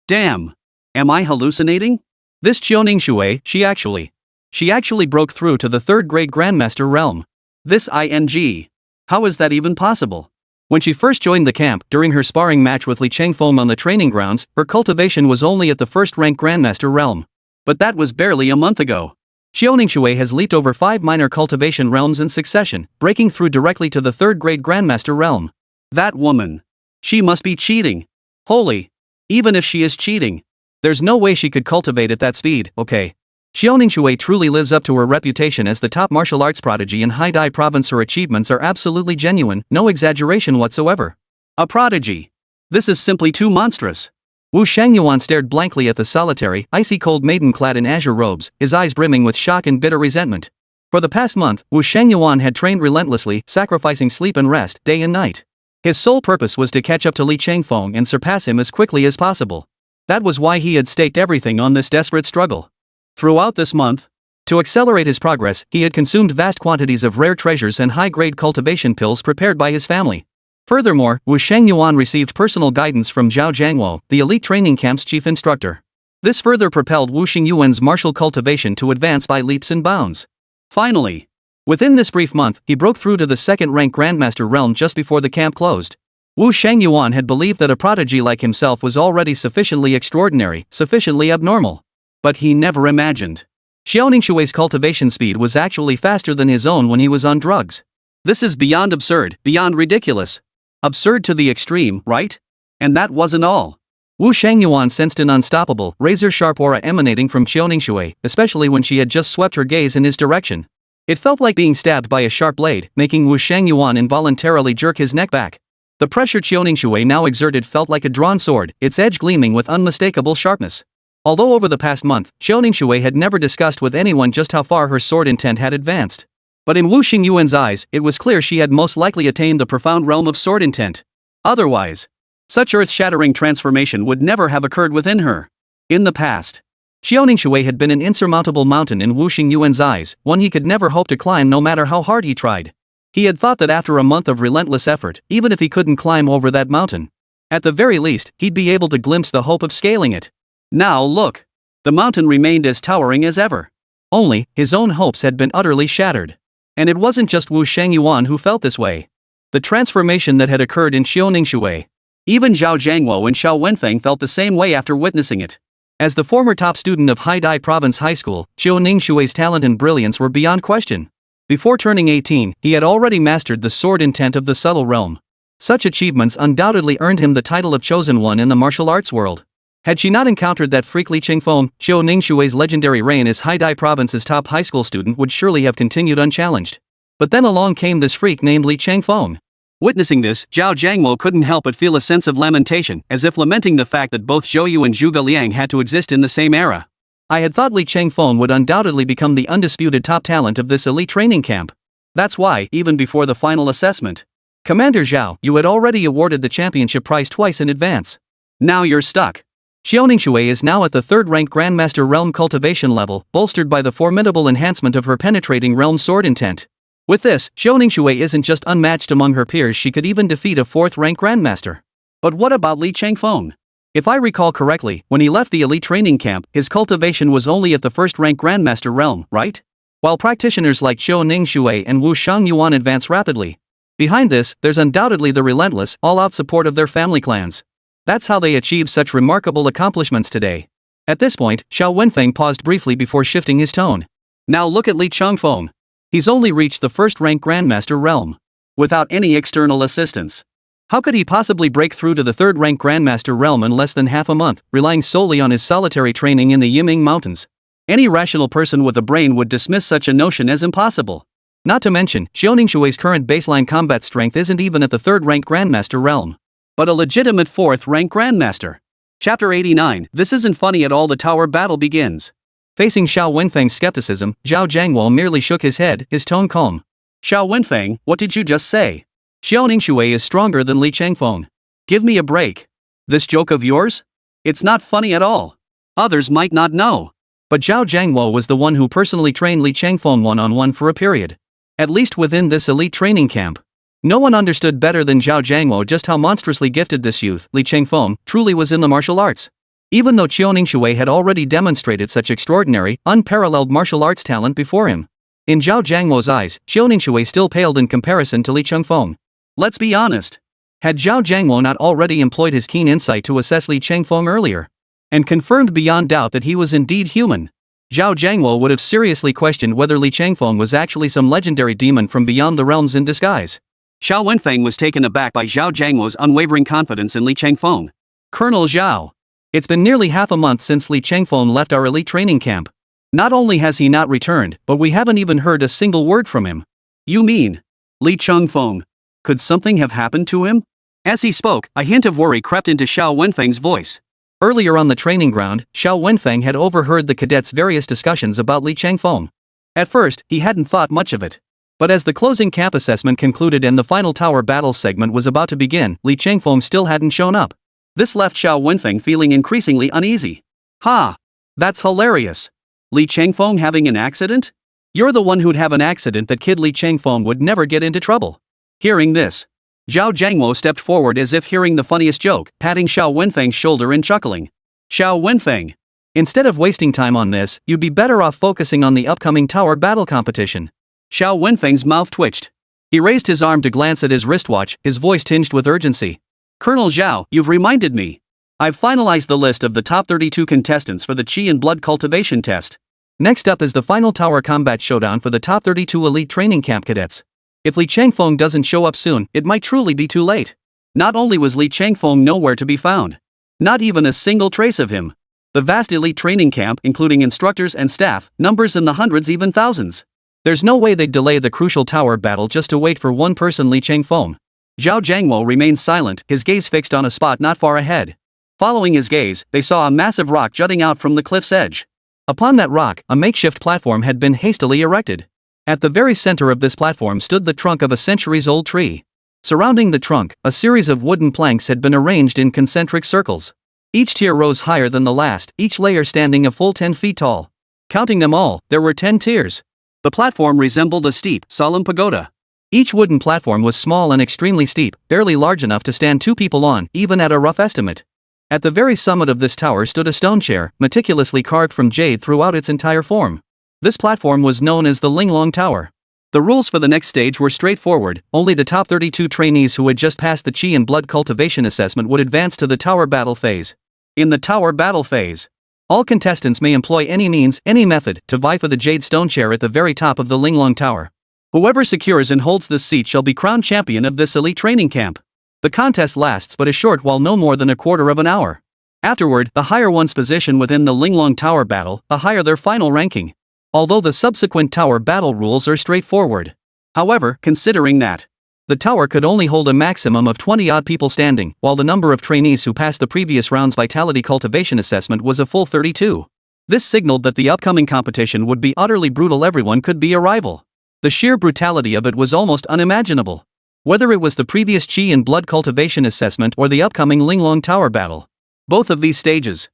Damn. Am I hallucinating? This Xiaoningshui, she actually broke through to the 3rd grade Grandmaster realm. This ing. How is that even possible? When she first joined the camp, during her sparring match with Li Changfeng on the training grounds, her cultivation was only at the 1st rank Grandmaster realm. But that was barely a month ago. Xiaoningshui has leaped over 5 minor cultivation realms in succession, breaking through directly to the 3rd grade Grandmaster realm. That woman. She must be cheating. Holy. Even if she is cheating, there's no way she could cultivate at that speed, okay? Xiaoningshui truly lives up to her reputation as the top martial arts prodigy in Haidai province. Her achievements are absolutely genuine, no exaggeration whatsoever. A prodigy. This is simply too monstrous. Wu Shangyuan stared blankly at the solitary, icy-cold maiden clad in azure robes, his eyes brimming with shock and bitter resentment. For the past month, Wu Shangyuan had trained relentlessly, sacrificing sleep and rest, day and night. His sole purpose was to catch up to Li Changfeng and surpass him as quickly as possible. That was why he had staked everything on this desperate struggle. Throughout this month, to accelerate his progress, he had consumed vast quantities of rare treasures and high-grade cultivation pills prepared by his family. Furthermore, Wu Shangyuan received personal guidance from Zhao Jiangwo, the elite training camp's chief instructor. This further propelled Wu Shangyuan's martial cultivation to advance by leaps and bounds. Finally, within this brief month, he broke through to the 2nd rank Grandmaster realm just before the camp closed. Wu Shangyuan had believed that a prodigy like himself was already sufficiently extraordinary, sufficiently abnormal. But he never imagined Xiaoningshui's cultivation speed was actually faster than his own when he was on drugs. This is beyond absurd, beyond ridiculous. Absurd to the extreme, right? And that wasn't all. Wu Shangyuan sensed an unstoppable, razor-sharp aura emanating from Xiaoningshui, especially when she had just swept her gaze in his direction. It felt like being stabbed by a sharp blade, making Wu Shangyuan involuntarily jerk his neck back. The pressure Xiaoningshui now exerted felt like a drawn sword, its edge gleaming with unmistakable sharpness. Although over the past month, Xiaoningshui had never discussed with anyone just how far her sword intent had advanced. But in Wu Xingyuan's eyes, it was clear she had most likely attained the profound realm of sword intent. Otherwise, Such earth-shattering transformation would never have occurred within her. In the past, Xiaoningshui had been an insurmountable mountain in Wu Xingyuan's eyes, one he could never hope to climb no matter how hard he tried. He had thought that after a month of relentless effort, even if he couldn't climb over that mountain, at the very least, he'd be able to glimpse the hope of scaling it. Now look. The mountain remained as towering as ever. Only, his own hopes had been utterly shattered. And it wasn't just Wu Shengyuan who felt this way. The transformation that had occurred in Xiaoningshui. Even Zhao Jiangwo and Xiao Wenfeng felt the same way after witnessing it. As the former top student of Haidai Province High School, Xiaoningshui's talent and brilliance were beyond question. Before turning 18, he had already mastered the sword intent of the subtle realm. Such achievements undoubtedly earned him the title of Chosen One in the martial arts world. Had she not encountered that freak Li Qingfeng, Xiaoningshui's legendary reign as Haidai Province's top high school student would surely have continued unchallenged. But then along came this freak named Li Qingfeng. Witnessing this, Zhao Jiangwo couldn't help but feel a sense of lamentation, as if lamenting the fact that both Zhou Yu and Zhuge Liang had to exist in the same era. I had thought Li Qingfeng would undoubtedly become the undisputed top talent of this elite training camp. That's why, even before the final assessment, Commander Zhao, you had already awarded the championship prize twice in advance. Now you're stuck. Xiaoningshui is now at the third-ranked Grandmaster Realm cultivation level, bolstered by the formidable enhancement of her penetrating realm sword intent. With this, Xiaoningshui isn't just unmatched among her peers, she could even defeat a fourth-ranked Grandmaster. But what about Li Qingfeng? If I recall correctly, when he left the elite training camp, his cultivation was only at the first-ranked Grandmaster realm, right? While practitioners like Xiaoningshui and Wu Shangyuan advance rapidly. Behind this, there's undoubtedly the relentless, all-out support of their family clans. That's how they achieve such remarkable accomplishments today. At this point, Xiao Wenfeng paused briefly before shifting his tone. Now look at Li Qingfeng. He's only reached the first-ranked Grandmaster realm. Without any external assistance. How could he possibly break through to the third-ranked Grandmaster realm in less than half a month, relying solely on his solitary training in the Yiming Mountains? Any rational person with a brain would dismiss such a notion as impossible. Not to mention, Xiaoningshui's current baseline combat strength isn't even at the third-ranked Grandmaster realm, but a legitimate fourth-ranked Grandmaster. Chapter 89. This isn't funny at all. The tower battle begins. Facing Xiao Wenfeng's skepticism, Zhao Jiangwo merely shook his head, his tone calm. Xiao Wenfeng, what did you just say? Xiaoningshui is stronger than Li Qingfeng. Give me a break. This joke of yours? It's not funny at all. Others might not know. But Zhao Jiangwo was the one who personally trained Li Qingfeng one-on-one for a period. At least within this elite training camp. No one understood better than Zhao Jiangwo just how monstrously gifted this youth, Li Qingfeng, truly was in the martial arts. Even though Xiaoningshui had already demonstrated such extraordinary, unparalleled martial arts talent before him. In Zhao Jiangwo's eyes, Xiaoningshui still paled in comparison to Li Qingfeng. Let's be honest. Had Zhao Jiangwo not already employed his keen insight to assess Li Qingfeng earlier, and confirmed beyond doubt that he was indeed human, Zhao Jiangwo would have seriously questioned whether Li Qingfeng was actually some legendary demon from beyond the realms in disguise. Xiao Wenfeng was taken aback by Zhao Jiangwo's unwavering confidence in Li Qingfeng. Colonel Zhao. It's been nearly half a month since Li Qingfeng left our elite training camp. Not only has he not returned, but we haven't even heard a single word from him. You mean? Li Qingfeng. Could something have happened to him? As he spoke, a hint of worry crept into Xiao Wenfeng's voice. Earlier on the training ground, Xiao Wenfeng had overheard the cadets' various discussions about Li Qingfeng. At first, he hadn't thought much of it. But as the closing camp assessment concluded and the final tower battle segment was about to begin, Li Qingfeng still hadn't shown up. This left Xiao Wenfeng feeling increasingly uneasy. Ha! That's hilarious. Li Qingfeng having an accident? You're the one who'd have an accident. That kid Li Qingfeng would never get into trouble. Hearing this, Zhao Jiangwo stepped forward as if hearing the funniest joke, patting Xiao Wenfeng's shoulder and chuckling. Xiao Wenfeng. Instead of wasting time on this, you'd be better off focusing on the upcoming tower battle competition. Xiao Wenfeng's mouth twitched. He raised his arm to glance at his wristwatch, his voice tinged with urgency. Colonel Zhao, you've reminded me. I've finalized the list of the top 32 contestants for the Qi and Blood cultivation test. Next up is the final tower combat showdown for the top 32 elite training camp cadets. If Li Qingfeng doesn't show up soon, it might truly be too late. Not only was Li Qingfeng nowhere to be found, not even a single trace of him. The vast elite training camp, including instructors and staff, numbers in the hundreds, even thousands. There's no way they'd delay the crucial tower battle just to wait for one person, Li Qingfeng. Zhao Jiangwo remained silent, his gaze fixed on a spot not far ahead. Following his gaze, they saw a massive rock jutting out from the cliff's edge. Upon that rock, a makeshift platform had been hastily erected. At the very center of this platform stood the trunk of a centuries-old tree. Surrounding the trunk, a series of wooden planks had been arranged in concentric circles. Each tier rose higher than the last, each layer standing a full 10 feet tall. Counting them all, there were 10 tiers. The platform resembled a steep, solemn pagoda. Each wooden platform was small and extremely steep, barely large enough to stand 2 people on, even at a rough estimate. At the very summit of this tower stood a stone chair, meticulously carved from jade throughout its entire form. This platform was known as the Linglong Tower. The rules for the next stage were straightforward. Only the top 32 trainees who had just passed the Chi and Blood cultivation assessment would advance to the tower battle phase. In the tower battle phase, all contestants may employ any means, any method, to vie for the jade stone chair at the very top of the Linglong Tower. Whoever secures and holds this seat shall be crowned champion of this elite training camp. The contest lasts but a short while, no more than a quarter of an hour. Afterward, the higher one's position within the Linglong Tower battle, the higher their final ranking. Although the subsequent tower battle rules are straightforward. However, considering that the tower could only hold a maximum of 20-odd people standing, while the number of trainees who passed the previous round's vitality cultivation assessment was a full 32. This signaled that the upcoming competition would be utterly brutal. Everyone could be a rival. The sheer brutality of it was almost unimaginable. Whether it was the previous Chi and Blood cultivation assessment or the upcoming Linglong Tower battle. Both of these stages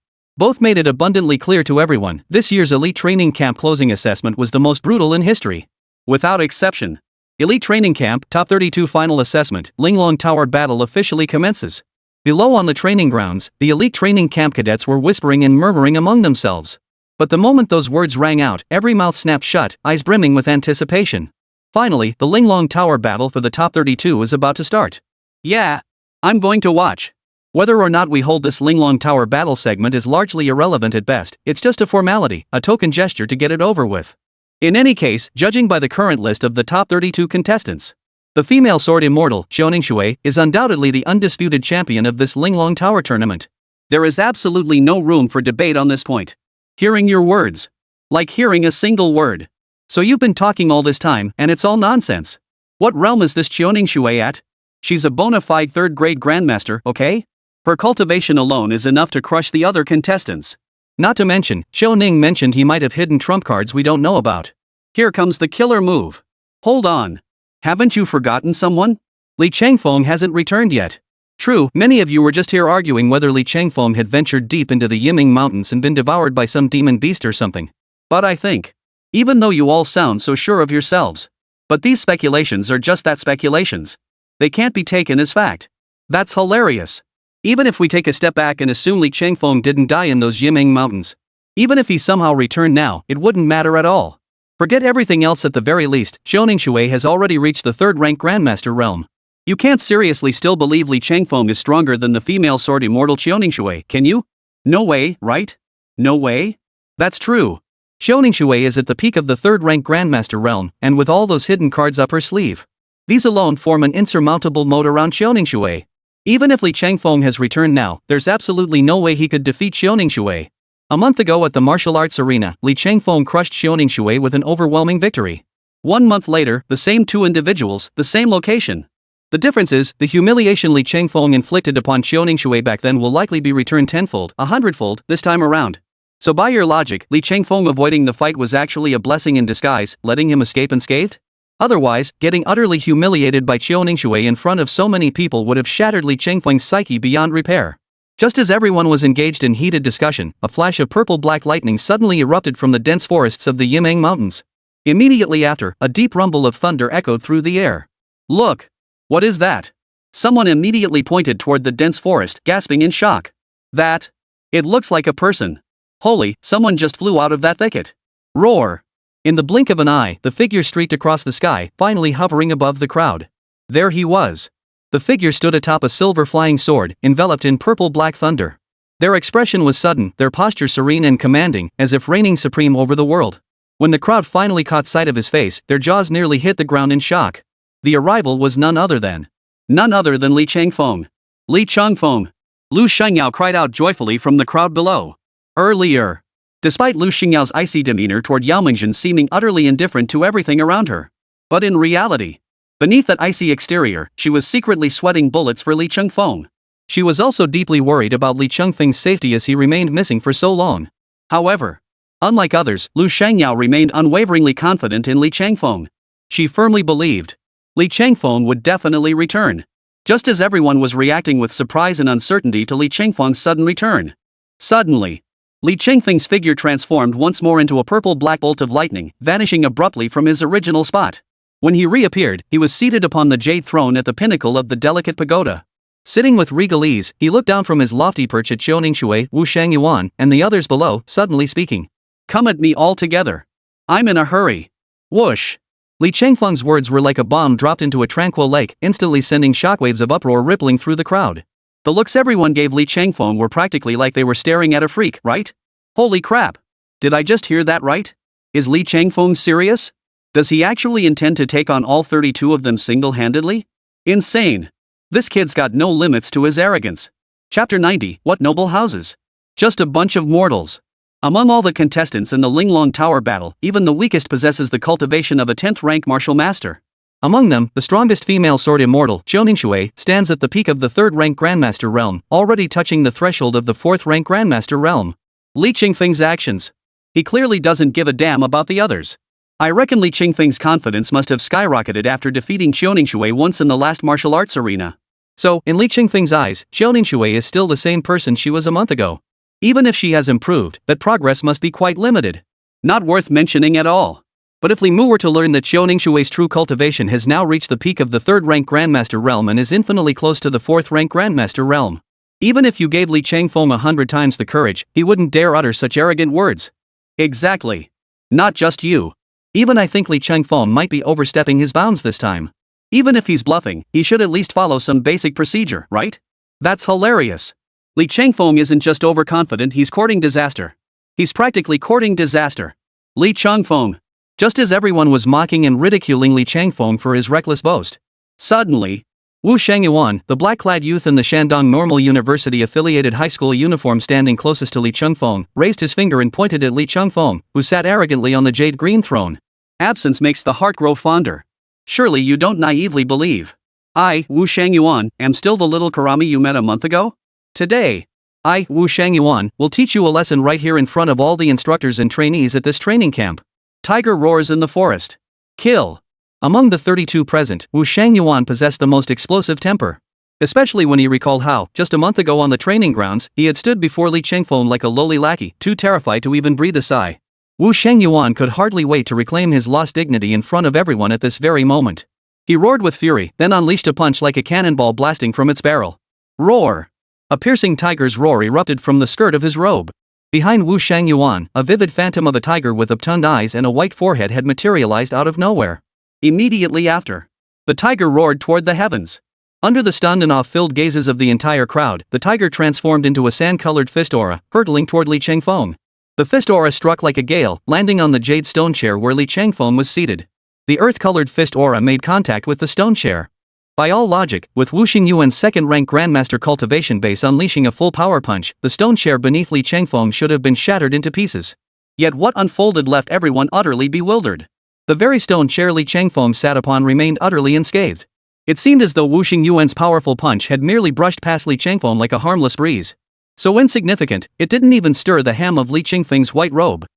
made it abundantly clear to everyone, this year's elite training camp closing assessment was the most brutal in history. Without exception. Elite Training Camp, Top 32 Final Assessment, Linglong Tower Battle officially commences. Below on the training grounds, the Elite Training Camp cadets were whispering and murmuring among themselves. But the moment those words rang out, every mouth snapped shut, eyes brimming with anticipation. Finally, the Linglong Tower Battle for the Top 32 is about to start. Yeah, I'm going to watch. Whether or not we hold this Linglong Tower Battle segment is largely irrelevant at best. It's just a formality, a token gesture to get it over with. In any case, judging by the current list of the top 32 contestants, the female sword immortal, Xiaoningshui, is undoubtedly the undisputed champion of this Linglong Tower tournament. There is absolutely no room for debate on this point. Hearing your words. Like hearing a single word. So you've been talking all this time, and it's all nonsense. What realm is this Xiaoningshui at? She's a bona fide third-grade grandmaster, okay? Her cultivation alone is enough to crush the other contestants. Not to mention, Xiaoning mentioned he might have hidden trump cards we don't know about. Here comes the killer move. Hold on. Haven't you forgotten someone? Li Changfeng hasn't returned yet. True, many of you were just here arguing whether Li Changfeng had ventured deep into the Yiming Mountains and been devoured by some demon beast or something. But I think, even though you all sound so sure of yourselves, but these speculations are just that, speculations. They can't be taken as fact. That's hilarious. Even if we take a step back and assume Li Changfeng didn't die in those Yiming Mountains, even if he somehow returned now, it wouldn't matter at all. Forget everything else. At the very least, Xiaoningshui has already reached the third-rank Grandmaster realm. You can't seriously still believe Li Changfeng is stronger than the female sword immortal Xiaoningshui, can you? No way, right? No way? That's true. Xiaoningshui is at the peak of the third-rank Grandmaster realm, and with all those hidden cards up her sleeve. These alone form an insurmountable moat around Xiaoningshui. Even if Li Changfeng has returned now, there's absolutely no way he could defeat Xiaoningshui. A month ago at the martial arts arena, Li Changfeng crushed Xiaoningshui with an overwhelming victory. 1 month later, the same two individuals, the same location. The difference is, the humiliation Li Changfeng inflicted upon Xiaoningshui back then will likely be returned tenfold, 100-fold, this time around. So by your logic, Li Changfeng avoiding the fight was actually a blessing in disguise, letting him escape unscathed? Otherwise, getting utterly humiliated by Xiaoningshui in front of so many people would have shattered Li Changfeng's psyche beyond repair. Just as everyone was engaged in heated discussion, a flash of purple-black lightning suddenly erupted from the dense forests of the Yiming Mountains. Immediately after, a deep rumble of thunder echoed through the air. Look! What is that? Someone immediately pointed toward the dense forest, gasping in shock. That? It looks like a person. Holy, someone just flew out of that thicket. Roar! In the blink of an eye, the figure streaked across the sky, finally hovering above the crowd. There he was. The figure stood atop a silver flying sword, enveloped in purple-black thunder. Their expression was sudden, their posture serene and commanding, as if reigning supreme over the world. When the crowd finally caught sight of his face, their jaws nearly hit the ground in shock. The arrival was none other than Li Changfeng. Li Changfeng. Lu Shengyao cried out joyfully from the crowd below. Earlier. Despite Lu Xingyao's icy demeanor toward Yao Mingzhen seeming utterly indifferent to everything around her. But in reality, beneath that icy exterior, she was secretly sweating bullets for Li Changfeng. She was also deeply worried about Li Changfeng's safety as he remained missing for so long. However, unlike others, Lu Shengyao remained unwaveringly confident in Li Changfeng. She firmly believed Li Changfeng would definitely return. Just as everyone was reacting with surprise and uncertainty to Li Changfeng's sudden return. Suddenly, Li Changfeng's figure transformed once more into a purple-black bolt of lightning, vanishing abruptly from his original spot. When he reappeared, he was seated upon the jade throne at the pinnacle of the delicate pagoda. Sitting with regal ease, he looked down from his lofty perch at Xiaoningshui, Wu Shangyuan, and the others below, suddenly speaking. Come at me all together. I'm in a hurry. Whoosh. Li Changfeng's words were like a bomb dropped into a tranquil lake, instantly sending shockwaves of uproar rippling through the crowd. The looks everyone gave Li Changfeng were practically like they were staring at a freak, right? Holy crap. Did I just hear that right? Is Li Changfeng serious? Does he actually intend to take on all 32 of them single-handedly? Insane. This kid's got no limits to his arrogance. Chapter 90, What Noble Houses? Just a bunch of mortals. Among all the contestants in the Linglong Tower battle, even the weakest possesses the cultivation of a 10th-rank martial master. Among them, the strongest female sword immortal, Xiaoningshui, stands at the peak of the 3rd-rank Grandmaster realm, already touching the threshold of the 4th-rank Grandmaster realm. Li Changfeng's actions. He clearly doesn't give a damn about the others. I reckon Li Changfeng's confidence must have skyrocketed after defeating Xiaoningshui once in the last martial arts arena. So, in Li Changfeng's eyes, Xiaoningshui is still the same person she was a month ago. Even if she has improved, that progress must be quite limited. Not worth mentioning at all. But if Li Mu were to learn that Xiaoningshui's true cultivation has now reached the peak of the 3rd-rank Grandmaster realm and is infinitely close to the 4th-rank Grandmaster realm. Even if you gave Li Changfeng 100 times the courage, he wouldn't dare utter such arrogant words. Exactly. Not just you. Even I think Li Changfeng might be overstepping his bounds this time. Even if he's bluffing, he should at least follow some basic procedure, right? That's hilarious. Li Changfeng isn't just overconfident, he's courting disaster. He's practically courting disaster. Li Changfeng. Just as everyone was mocking and ridiculing Li Changfeng for his reckless boast. Suddenly, Wu Shangyuan, the black-clad youth in the Shandong Normal University-affiliated high school uniform standing closest to Li Changfeng, raised his finger and pointed at Li Changfeng, who sat arrogantly on the jade green throne. Absence makes the heart grow fonder. Surely you don't naively believe. I, Wu Shangyuan, am still the little Karami you met a month ago? Today, I, Wu Shangyuan, will teach you a lesson right here in front of all the instructors and trainees at this training camp. Tiger roars in the forest. Kill. Among the 32 present, Wu Shangyuan possessed the most explosive temper. Especially when he recalled how, just a month ago on the training grounds, he had stood before Li Changfeng like a lowly lackey, too terrified to even breathe a sigh. Wu Shangyuan could hardly wait to reclaim his lost dignity in front of everyone at this very moment. He roared with fury, then unleashed a punch like a cannonball blasting from its barrel. Roar! A piercing tiger's roar erupted from the skirt of his robe. Behind Wu Shangyuan, a vivid phantom of a tiger with upturned eyes and a white forehead had materialized out of nowhere. Immediately after, the tiger roared toward the heavens. Under the stunned and awe-filled gazes of the entire crowd, the tiger transformed into a sand-colored fist aura, hurtling toward Li Changfeng. The fist aura struck like a gale, landing on the jade stone chair where Li Changfeng was seated. The earth-colored fist aura made contact with the stone chair. By all logic, with Wu Xingyuan's 2nd-rank Grandmaster cultivation base unleashing a full power punch, the stone chair beneath Li Changfeng should have been shattered into pieces. Yet what unfolded left everyone utterly bewildered. The very stone chair Li Changfeng sat upon remained utterly unscathed. It seemed as though Wu Xingyuan's powerful punch had merely brushed past Li Changfeng like a harmless breeze. So insignificant, it didn't even stir the hem of Li Changfeng's white robe.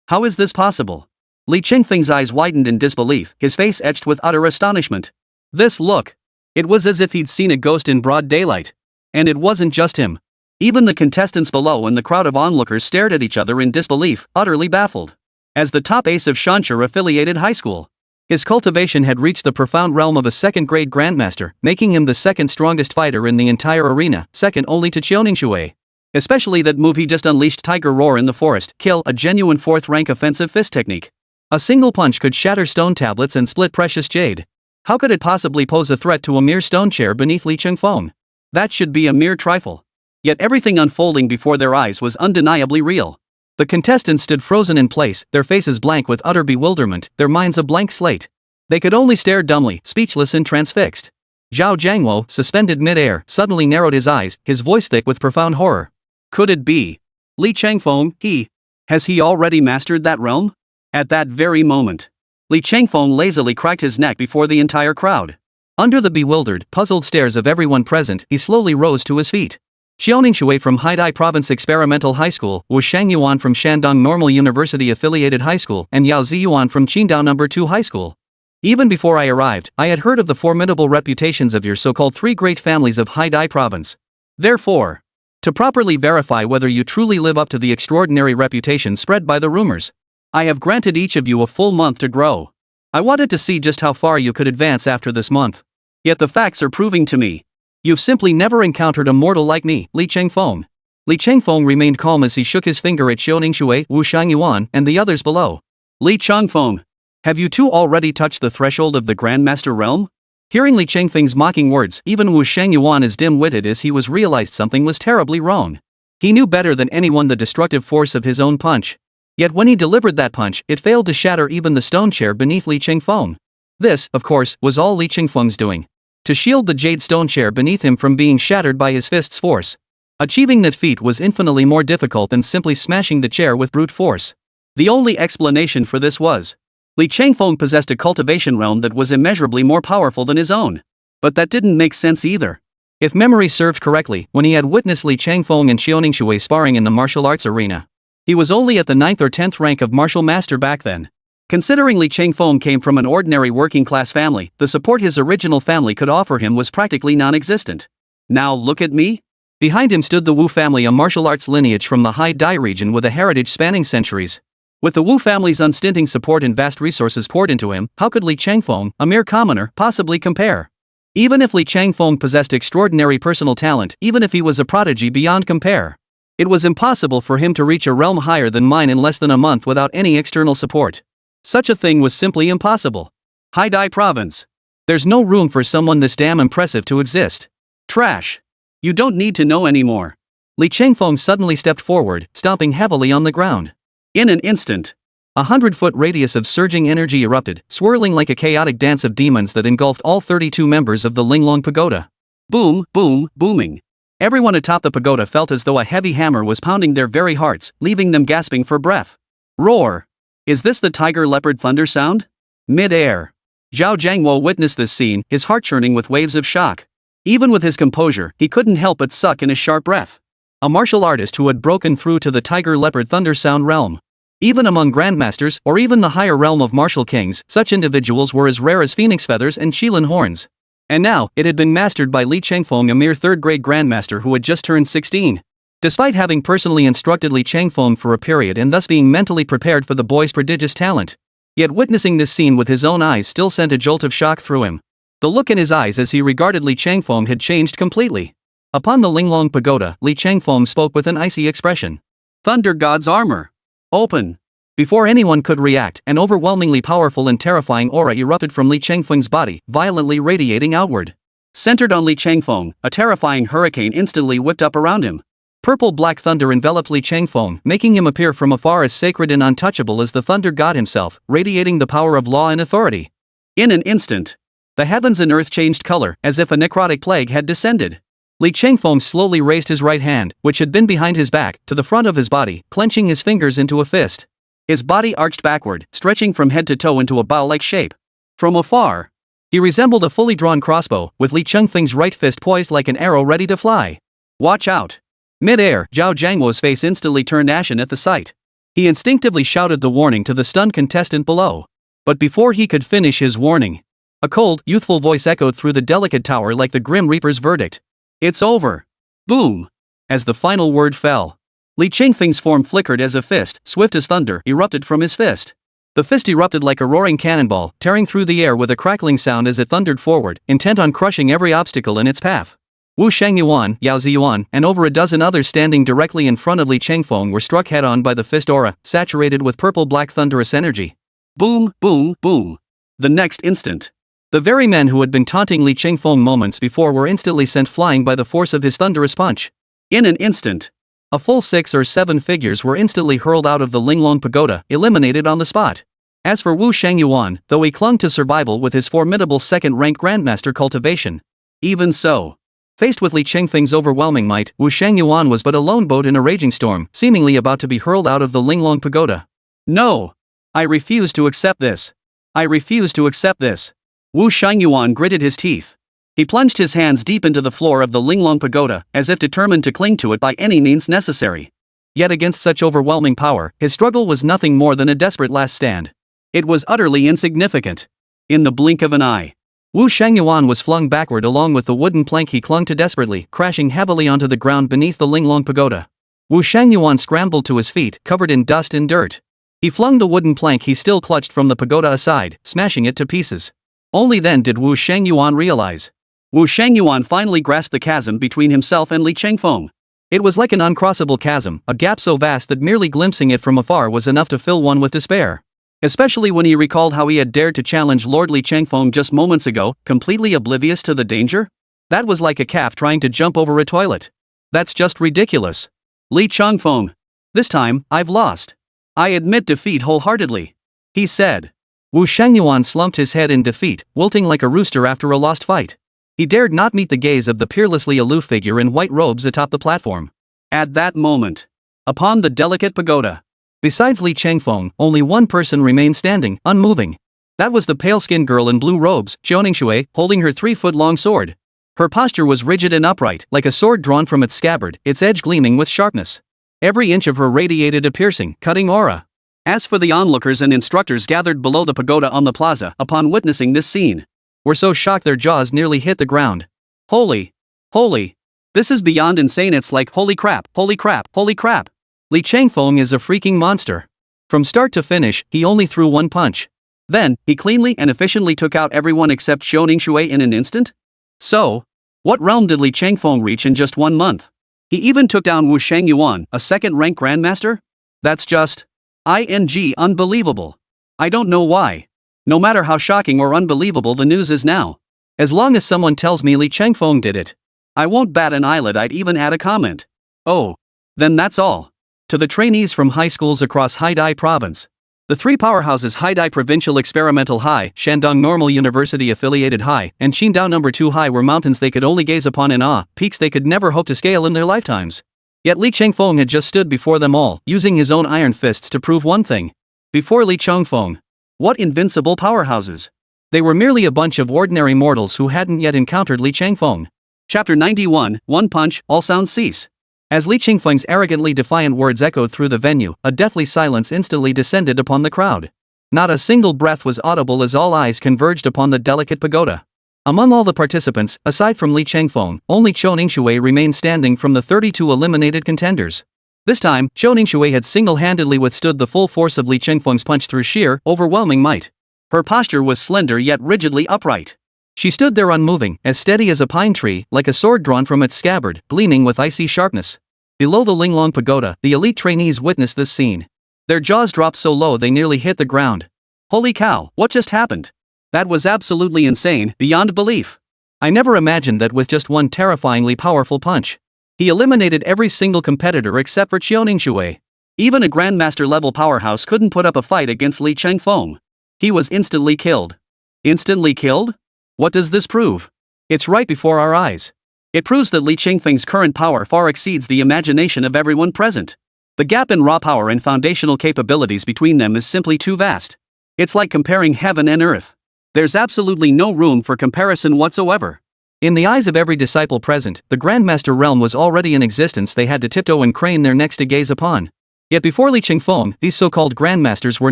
How is this possible? Li Changfeng's eyes widened in disbelief, his face etched with utter astonishment. Look. It was as if he'd seen a ghost in broad daylight. And it wasn't just him. Even the contestants below and the crowd of onlookers stared at each other in disbelief, utterly baffled. As the top ace of Shanhe-affiliated high school, his cultivation had reached the profound realm of a 2nd-grade Grandmaster, making him the 2nd strongest fighter in the entire arena, second only to Xiaoningshui. Especially that move he just unleashed, Tiger Roar in the forest, kill, a genuine 4th-rank offensive fist technique. A single punch could shatter stone tablets and split precious jade. How could it possibly pose a threat to a mere stone chair beneath Li Changfeng? That should be a mere trifle. Yet everything unfolding before their eyes was undeniably real. The contestants stood frozen in place, their faces blank with utter bewilderment, their minds a blank slate. They could only stare dumbly, speechless and transfixed. Zhao Jiangwo, suspended mid-air, suddenly narrowed his eyes, his voice thick with profound horror. Could it be? Li Changfeng, has he already mastered that realm? At that very moment, Li Changfeng lazily cracked his neck before the entire crowd. Under the bewildered, puzzled stares of everyone present, he slowly rose to his feet. Xiaoningshui from Haidai Province Experimental High School, Wu Shangyuan from Shandong Normal University Affiliated High School, and Yao Ziyuan from Qingdao No. 2 High School. Even before I arrived, I had heard of the formidable reputations of your so-called three great families of Haidai province. Therefore, to properly verify whether you truly live up to the extraordinary reputation spread by the rumors, I have granted each of you a full month to grow. I wanted to see just how far you could advance after this month. Yet the facts are proving to me. You've simply never encountered a mortal like me, Li Chengfeng. Li Chengfeng remained calm as he shook his finger at Xiaoningshui, Wu Shangyuan, and the others below. Li Chengfeng, have you two already touched the threshold of the Grandmaster realm? Hearing Li Chengfeng's mocking words, even Wu Shangyuan as dim-witted as he was realized something was terribly wrong. He knew better than anyone the destructive force of his own punch. Yet when he delivered that punch, it failed to shatter even the stone chair beneath Li Chengfeng. This, of course, was all Li Chengfeng's doing. To shield the jade stone chair beneath him from being shattered by his fist's force. Achieving that feat was infinitely more difficult than simply smashing the chair with brute force. The only explanation for this was, Li Chengfeng possessed a cultivation realm that was immeasurably more powerful than his own. But that didn't make sense either. If memory served correctly, when he had witnessed Li Chengfeng and Xiaoningshui sparring in the martial arts arena, he was only at the 9th or 10th rank of martial master back then. Considering Li Chengfeng came from an ordinary working-class family, the support his original family could offer him was practically non-existent. Now look at me. Behind him stood the Wu family, a martial arts lineage from the Haidai region with a heritage spanning centuries. With the Wu family's unstinting support and vast resources poured into him, how could Li Chengfeng, a mere commoner, possibly compare? Even if Li Chengfeng possessed extraordinary personal talent, even if he was a prodigy beyond compare, it was impossible for him to reach a realm higher than mine in less than a month without any external support. Such a thing was simply impossible. Haidai province. There's no room for someone this damn impressive to exist. Trash. You don't need to know anymore. Li Chengfeng suddenly stepped forward, stomping heavily on the ground. In an instant, 100-foot radius of surging energy erupted, swirling like a chaotic dance of demons that engulfed all 32 members of the Linglong Pagoda. Boom, boom, booming. Everyone atop the pagoda felt as though a heavy hammer was pounding their very hearts, leaving them gasping for breath. Roar! Is this the tiger-leopard thunder sound? Mid-air. Zhao Jiangwo witnessed this scene, his heart churning with waves of shock. Even with his composure, he couldn't help but suck in a sharp breath. A martial artist who had broken through to the tiger-leopard thunder sound realm. Even among grandmasters, or even the higher realm of martial kings, such individuals were as rare as phoenix feathers and Qilin horns. And now, it had been mastered by Li Chengfeng, a mere third-grade grandmaster who had just turned 16. Despite having personally instructed Li Chengfeng for a period and thus being mentally prepared for the boy's prodigious talent. Yet witnessing this scene with his own eyes still sent a jolt of shock through him. The look in his eyes as he regarded Li Chengfeng had changed completely. Upon the Linglong Pagoda, Li Chengfeng spoke with an icy expression. Thunder God's armor. Open. Before anyone could react, an overwhelmingly powerful and terrifying aura erupted from Li Chengfeng's body, violently radiating outward. Centered on Li Chengfeng, a terrifying hurricane instantly whipped up around him. Purple-black thunder enveloped Li Chengfeng, making him appear from afar as sacred and untouchable as the thunder god himself, radiating the power of law and authority. In an instant, the heavens and earth changed color, as if a necrotic plague had descended. Li Chengfeng slowly raised his right hand, which had been behind his back, to the front of his body, clenching his fingers into a fist. His body arched backward, stretching from head to toe into a bow-like shape. From afar, he resembled a fully drawn crossbow, with Li Chengfeng's right fist poised like an arrow ready to fly. Watch out! Mid-air, Zhao Jiangwo's face instantly turned ashen at the sight. He instinctively shouted the warning to the stunned contestant below. But before he could finish his warning, a cold, youthful voice echoed through the delicate tower like the Grim Reaper's verdict. It's over. Boom! As the final word fell, Li Chengfeng's form flickered as a fist, swift as thunder, erupted from his fist. The fist erupted like a roaring cannonball, tearing through the air with a crackling sound as it thundered forward, intent on crushing every obstacle in its path. Wu Shangyuan, Yao Ziyuan, and over a dozen others standing directly in front of Li Chengfeng were struck head-on by the fist aura, saturated with purple-black thunderous energy. Boom, boom, boom. The next instant, the very men who had been taunting Li Chengfeng moments before were instantly sent flying by the force of his thunderous punch. In an instant, a full 6 or 7 figures were instantly hurled out of the Linglong Pagoda, eliminated on the spot. As for Wu Shangyuan, though he clung to survival with his formidable second-rank grandmaster cultivation, even so, faced with Li Chengfeng's overwhelming might, Wu Shangyuan was but a lone boat in a raging storm, seemingly about to be hurled out of the Linglong Pagoda. No! I refuse to accept this. I refuse to accept this. Wu Shangyuan gritted his teeth. He plunged his hands deep into the floor of the Linglong Pagoda, as if determined to cling to it by any means necessary. Yet against such overwhelming power, his struggle was nothing more than a desperate last stand. It was utterly insignificant. In the blink of an eye, Wu Shangyuan was flung backward along with the wooden plank he clung to desperately, crashing heavily onto the ground beneath the Linglong pagoda. Wu Shangyuan scrambled to his feet, covered in dust and dirt. He flung the wooden plank he still clutched from the pagoda aside, smashing it to pieces. Only then did Wu Shangyuan realize. Wu Shangyuan finally grasped the chasm between himself and Li Chengfeng. It was like an uncrossable chasm, a gap so vast that merely glimpsing it from afar was enough to fill one with despair. Especially when he recalled how he had dared to challenge Lord Li Chengfeng just moments ago, completely oblivious to the danger? That was like a calf trying to jump over a toilet. That's just ridiculous. Li Chengfeng. This time, I've lost. I admit defeat wholeheartedly, he said. Wu Shangyuan slumped his head in defeat, wilting like a rooster after a lost fight. He dared not meet the gaze of the peerlessly aloof figure in white robes atop the platform. At that moment, upon the delicate pagoda, besides Li Chengfeng, only one person remained standing, unmoving. That was the pale-skinned girl in blue robes, Xiaoningshui, holding her 3-foot-long sword. Her posture was rigid and upright, like a sword drawn from its scabbard, its edge gleaming with sharpness. Every inch of her radiated a piercing, cutting aura. As for the onlookers and instructors gathered below the pagoda on the plaza upon witnessing this scene, were so shocked their jaws nearly hit the ground. Holy! Holy! This is beyond insane. It's like holy crap, holy crap, holy crap. Li Chengfeng is a freaking monster. From start to finish, he only threw one punch. Then, he cleanly and efficiently took out everyone except Xiaoningshui in an instant? So, what realm did Li Chengfeng reach in just 1 month? He even took down Wu Shangyuan, a second-rank grandmaster? That's just unbelievable. I don't know why. No matter how shocking or unbelievable the news is now. As long as someone tells me Li Chengfeng did it, I won't bat an eyelid. I'd even add a comment. Oh. Then that's all. To the trainees from high schools across Haidai Province. The 3 powerhouses Haidai Provincial Experimental High, Shandong Normal University Affiliated High, and Qingdao No. 2 High were mountains they could only gaze upon in awe, peaks they could never hope to scale in their lifetimes. Yet Li Chengfeng had just stood before them all, using his own iron fists to prove one thing. Before Li Chengfeng, what invincible powerhouses! They were merely a bunch of ordinary mortals who hadn't yet encountered Li Chengfeng. Chapter 91, One Punch, All Sounds Cease. As Li Chengfeng's arrogantly defiant words echoed through the venue, a deathly silence instantly descended upon the crowd. Not a single breath was audible as all eyes converged upon the delicate pagoda. Among all the participants, aside from Li Chengfeng, only Xiaoningshui remained standing from the 32 eliminated contenders. This time, Xiaoningshui had single-handedly withstood the full force of Li Chengfeng's punch through sheer, overwhelming might. Her posture was slender yet rigidly upright. She stood there unmoving, as steady as a pine tree, like a sword drawn from its scabbard, gleaming with icy sharpness. Below the Linglong pagoda, the elite trainees witnessed this scene. Their jaws dropped so low they nearly hit the ground. Holy cow, what just happened? That was absolutely insane, beyond belief. I never imagined that with just one terrifyingly powerful punch, he eliminated every single competitor except for Xiaoningshui. Even a grandmaster-level powerhouse couldn't put up a fight against Li Chengfeng. He was instantly killed. Instantly killed? What does this prove? It's right before our eyes. It proves that Li Chengfeng's current power far exceeds the imagination of everyone present. The gap in raw power and foundational capabilities between them is simply too vast. It's like comparing heaven and earth. There's absolutely no room for comparison whatsoever. In the eyes of every disciple present, the Grandmaster realm was already in existence. They had to tiptoe and crane their necks to gaze upon. Yet before Li Chengfeng, these so-called Grandmasters were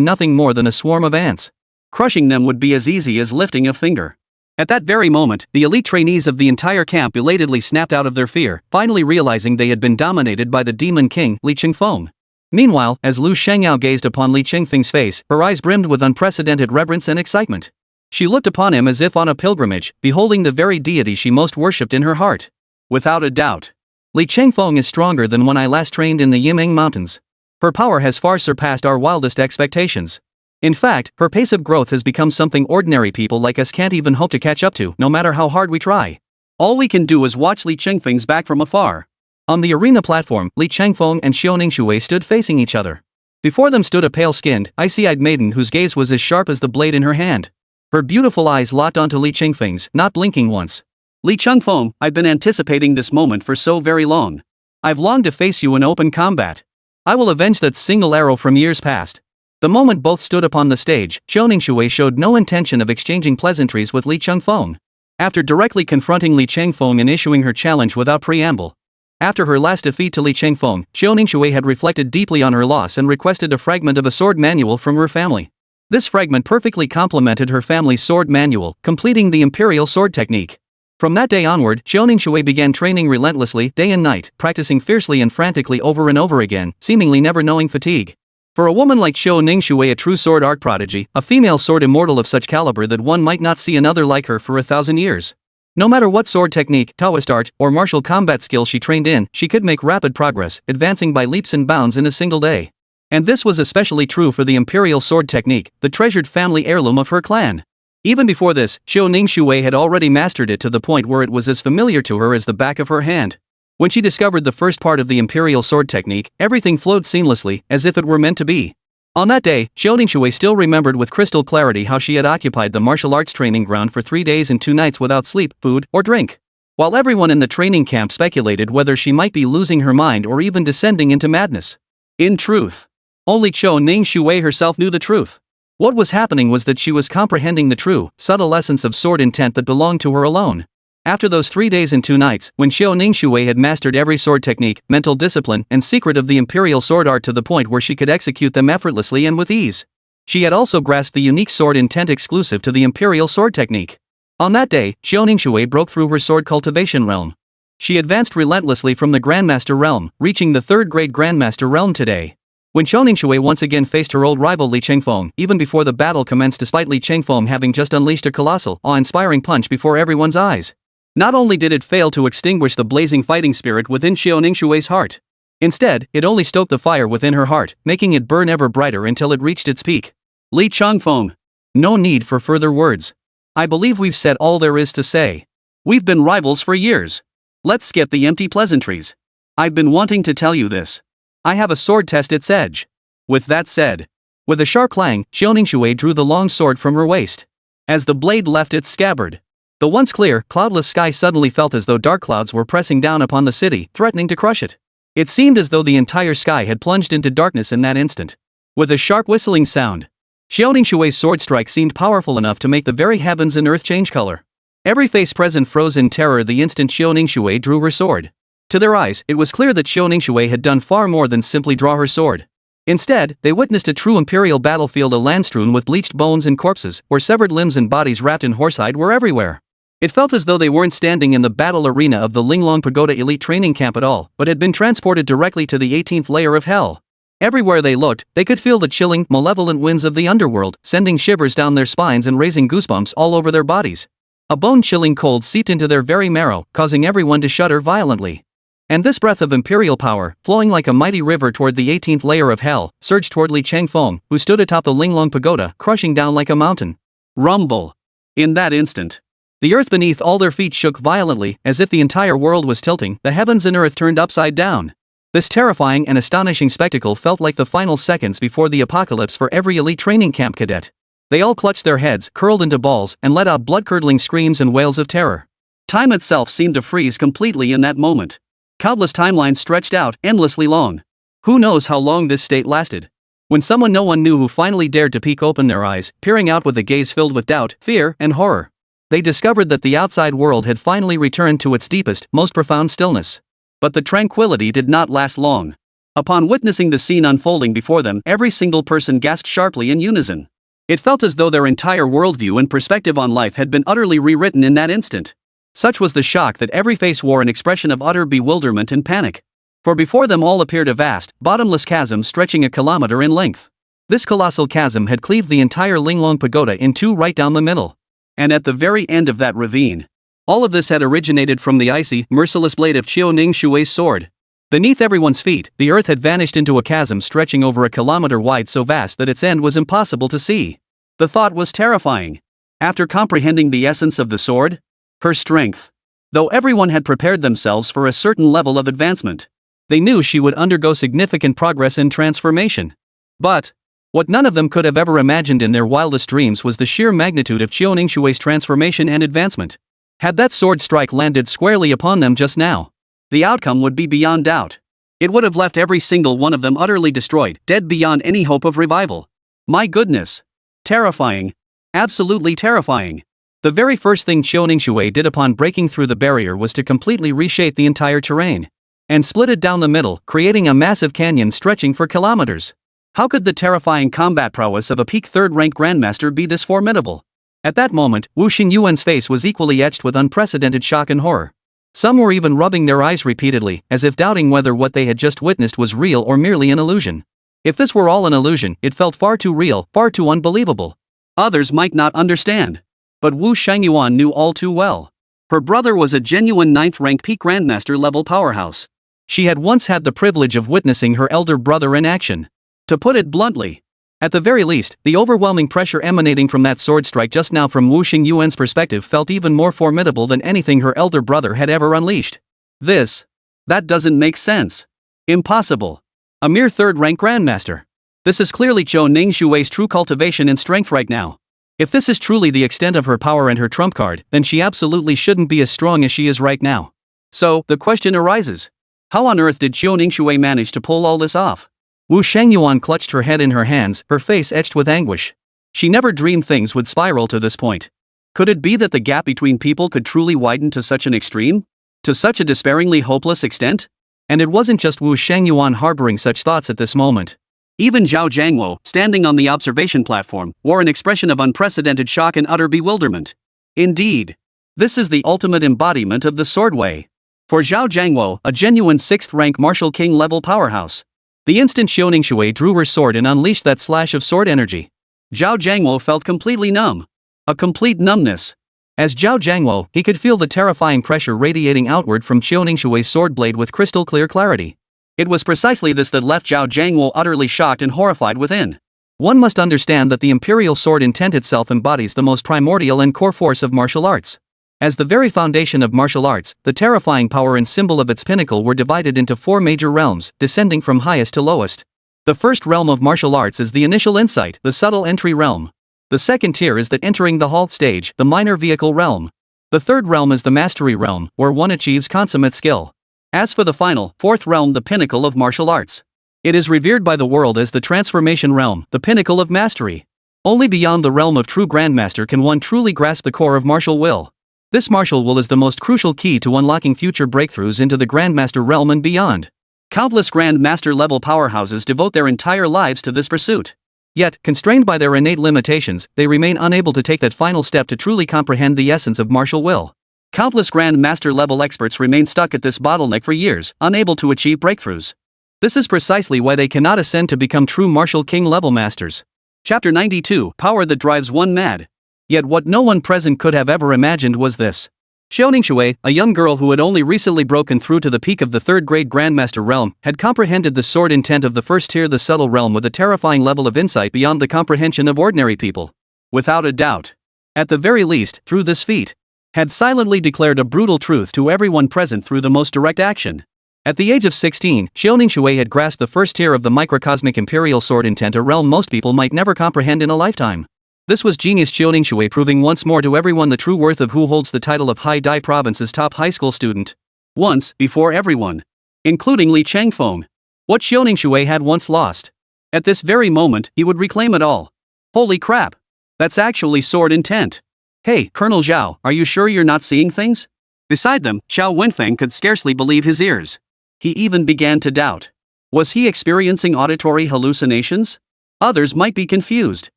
nothing more than a swarm of ants. Crushing them would be as easy as lifting a finger. At that very moment, the elite trainees of the entire camp elatedly snapped out of their fear, finally realizing they had been dominated by the Demon King, Li Chengfeng. Meanwhile, as Lu Shangyao gazed upon Li Chengfeng's face, her eyes brimmed with unprecedented reverence and excitement. She looked upon him as if on a pilgrimage, beholding the very deity she most worshipped in her heart. Without a doubt, Li Chengfeng is stronger than when I last trained in the Yiming Mountains. Her power has far surpassed our wildest expectations. In fact, her pace of growth has become something ordinary people like us can't even hope to catch up to, no matter how hard we try. All we can do is watch Li Chengfeng's back from afar. On the arena platform, Li Chengfeng and Xiaoningshui stood facing each other. Before them stood a pale-skinned, icy-eyed maiden whose gaze was as sharp as the blade in her hand. Her beautiful eyes locked onto Li Chengfeng's, not blinking once. Li Chengfeng, I've been anticipating this moment for so very long. I've longed to face you in open combat. I will avenge that single arrow from years past. The moment both stood upon the stage, Xiaoningshui showed no intention of exchanging pleasantries with Li Chengfeng. After directly confronting Li Chengfeng and issuing her challenge without preamble. After her last defeat to Li Chengfeng, Xiaoningshui had reflected deeply on her loss and requested a fragment of a sword manual from her family. This fragment perfectly complemented her family's sword manual, completing the imperial sword technique. From that day onward, Xiao Ningshui began training relentlessly, day and night, practicing fiercely and frantically over and over again, seemingly never knowing fatigue. For a woman like Xiao Ningshui, a true sword art prodigy, a female sword immortal of such caliber that one might not see another like her for 1,000 years. No matter what sword technique, Taoist art, or martial combat skill she trained in, she could make rapid progress, advancing by leaps and bounds in a single day. And this was especially true for the imperial sword technique, the treasured family heirloom of her clan. Even before this, Xiao Ningshui had already mastered it to the point where it was as familiar to her as the back of her hand. When she discovered the first part of the imperial sword technique, everything flowed seamlessly, as if it were meant to be. On that day, Xiao Ningshui still remembered with crystal clarity how she had occupied the martial arts training ground for 3 days and 2 nights without sleep, food, or drink. While everyone in the training camp speculated whether she might be losing her mind or even descending into madness. In truth, only Xiao Ningshui herself knew the truth. What was happening was that she was comprehending the true, subtle essence of sword intent that belonged to her alone. After those 3 days and 2 nights, when Xiao Ningshui had mastered every sword technique, mental discipline, and secret of the imperial sword art to the point where she could execute them effortlessly and with ease, she had also grasped the unique sword intent exclusive to the imperial sword technique. On that day, Xiao Ningshui broke through her sword cultivation realm. She advanced relentlessly from the Grandmaster realm, reaching the 3rd grade Grandmaster realm today. When Xiao Ningshui once again faced her old rival Li Chengfeng, even before the battle commenced, despite Li Chengfeng having just unleashed a colossal, awe-inspiring punch before everyone's eyes, not only did it fail to extinguish the blazing fighting spirit within Xiao Ningshui's heart. Instead, it only stoked the fire within her heart, making it burn ever brighter until it reached its peak. Li Chengfeng. No need for further words. I believe we've said all there is to say. We've been rivals for years. Let's skip the empty pleasantries. I've been wanting to tell you this. I have a sword test its edge. With that said, with a sharp clang, Xiao Ningshui drew the long sword from her waist. As the blade left its scabbard, the once clear, cloudless sky suddenly felt as though dark clouds were pressing down upon the city, threatening to crush it. It seemed as though the entire sky had plunged into darkness in that instant. With a sharp whistling sound, Xiao Ningshui's sword strike seemed powerful enough to make the very heavens and earth change color. Every face present froze in terror the instant Xiao Ningshui drew her sword. To their eyes, it was clear that Xiao Ningshui had done far more than simply draw her sword. Instead, they witnessed a true imperial battlefield, a land strewn with bleached bones and corpses, where severed limbs and bodies wrapped in horsehide were everywhere. It felt as though they weren't standing in the battle arena of the Linglong Pagoda elite training camp at all, but had been transported directly to the 18th layer of hell. Everywhere they looked, they could feel the chilling, malevolent winds of the underworld, sending shivers down their spines and raising goosebumps all over their bodies. A bone-chilling cold seeped into their very marrow, causing everyone to shudder violently. And this breath of imperial power, flowing like a mighty river toward the 18th layer of hell, surged toward Li Chengfeng, who stood atop the Linglong Pagoda, crushing down like a mountain. Rumble. In that instant, the earth beneath all their feet shook violently, as if the entire world was tilting, the heavens and earth turned upside down. This terrifying and astonishing spectacle felt like the final seconds before the apocalypse for every elite training camp cadet. They all clutched their heads, curled into balls, and let out blood-curdling screams and wails of terror. Time itself seemed to freeze completely in that moment. Countless timelines stretched out, endlessly long. Who knows how long this state lasted? When someone no one knew who finally dared to peek open their eyes, peering out with a gaze filled with doubt, fear, and horror, they discovered that the outside world had finally returned to its deepest, most profound stillness. But the tranquility did not last long. Upon witnessing the scene unfolding before them, every single person gasped sharply in unison. It felt as though their entire worldview and perspective on life had been utterly rewritten in that instant. Such was the shock that every face wore an expression of utter bewilderment and panic. For before them all appeared a vast, bottomless chasm stretching a kilometer in length. This colossal chasm had cleaved the entire Linglong Pagoda in two right down the middle. And at the very end of that ravine, all of this had originated from the icy, merciless blade of Xiao Ningshui's sword. Beneath everyone's feet, the earth had vanished into a chasm stretching over a kilometer wide, so vast that its end was impossible to see. The thought was terrifying. After comprehending the essence of the sword, her strength, though everyone had prepared themselves for a certain level of advancement, they knew she would undergo significant progress and transformation. But what none of them could have ever imagined in their wildest dreams was the sheer magnitude of Xiao Ningshui's transformation and advancement. Had that sword strike landed squarely upon them just now, the outcome would be beyond doubt. It would have left every single one of them utterly destroyed, dead beyond any hope of revival. My goodness. Terrifying. Absolutely terrifying. The very first thing Xiao Ningshui did upon breaking through the barrier was to completely reshape the entire terrain and split it down the middle, creating a massive canyon stretching for kilometers. How could the terrifying combat prowess of a peak third-rank grandmaster be this formidable? At that moment, Wu Xingyuan's face was equally etched with unprecedented shock and horror. Some were even rubbing their eyes repeatedly, as if doubting whether what they had just witnessed was real or merely an illusion. If this were all an illusion, it felt far too real, far too unbelievable. Others might not understand. But Wu Xingyuan knew all too well. Her brother was a genuine 9th-rank peak grandmaster level powerhouse. She had once had the privilege of witnessing her elder brother in action. To put it bluntly, at the very least, the overwhelming pressure emanating from that sword strike just now from Wu Xingyuan's perspective felt even more formidable than anything her elder brother had ever unleashed. That doesn't make sense. Impossible. A mere third-rank grandmaster. This is clearly Zhou Ningshui's true cultivation and strength right now. If this is truly the extent of her power and her trump card, then she absolutely shouldn't be as strong as she is right now. So, the question arises. How on earth did Zhou Ningshui manage to pull all this off? Wu Xingyuan clutched her head in her hands, her face etched with anguish. She never dreamed things would spiral to this point. Could it be that the gap between people could truly widen to such an extreme? To such a despairingly hopeless extent? And it wasn't just Wu Xingyuan harboring such thoughts at this moment. Even Zhao Jiangwo, standing on the observation platform, wore an expression of unprecedented shock and utter bewilderment. Indeed. This is the ultimate embodiment of the sword way. For Zhao Jiangwo, a genuine 6th-rank martial king level powerhouse. The instant Zhou Ningshui drew her sword and unleashed that slash of sword energy, Zhao Jiangwo felt completely numb. A complete numbness. As Zhao Jiangwo, he could feel the terrifying pressure radiating outward from Zhou Ningshui's sword blade with crystal clear clarity. It was precisely this that left Zhao Jiangwo utterly shocked and horrified within. One must understand that the imperial sword intent itself embodies the most primordial and core force of martial arts. As the very foundation of martial arts, the terrifying power and symbol of its pinnacle were divided into 4 major realms, descending from highest to lowest. The first realm of martial arts is the initial insight, the subtle entry realm. The second tier is the entering the halt stage, the minor vehicle realm. The third realm is the mastery realm, where one achieves consummate skill. As for the final, 4th realm, the pinnacle of martial arts, it is revered by the world as the transformation realm, the pinnacle of mastery. Only beyond the realm of true grandmaster can one truly grasp the core of martial will. This martial will is the most crucial key to unlocking future breakthroughs into the grandmaster realm and beyond. Countless grandmaster level powerhouses devote their entire lives to this pursuit. Yet, constrained by their innate limitations, they remain unable to take that final step to truly comprehend the essence of martial will. Countless grandmaster level experts remain stuck at this bottleneck for years, unable to achieve breakthroughs. This is precisely why they cannot ascend to become true martial king level masters. Chapter 92, Power that Drives One Mad. Yet what no one present could have ever imagined was this. Zhou Ningshui, a young girl who had only recently broken through to the peak of the 3rd-grade grandmaster realm, had comprehended the sword intent of the first tier, the subtle realm, with a terrifying level of insight beyond the comprehension of ordinary people. Without a doubt. At the very least, through this feat, had silently declared a brutal truth to everyone present through the most direct action. At the age of 16, Zhou Ningshui had grasped the first tier of the microcosmic imperial sword intent, a realm most people might never comprehend in a lifetime. This was genius Zhou Ningshui proving once more to everyone the true worth of who holds the title of Hai Dai Province's top high school student. Once, before everyone. Including Li Changfeng. What Zhou Ningshui had once lost. At this very moment, he would reclaim it all. Holy crap! That's actually sword intent. Hey, Colonel Zhao, are you sure you're not seeing things? Beside them, Xiao Wenfeng could scarcely believe his ears. He even began to doubt. Was he experiencing auditory hallucinations? Others might be confused.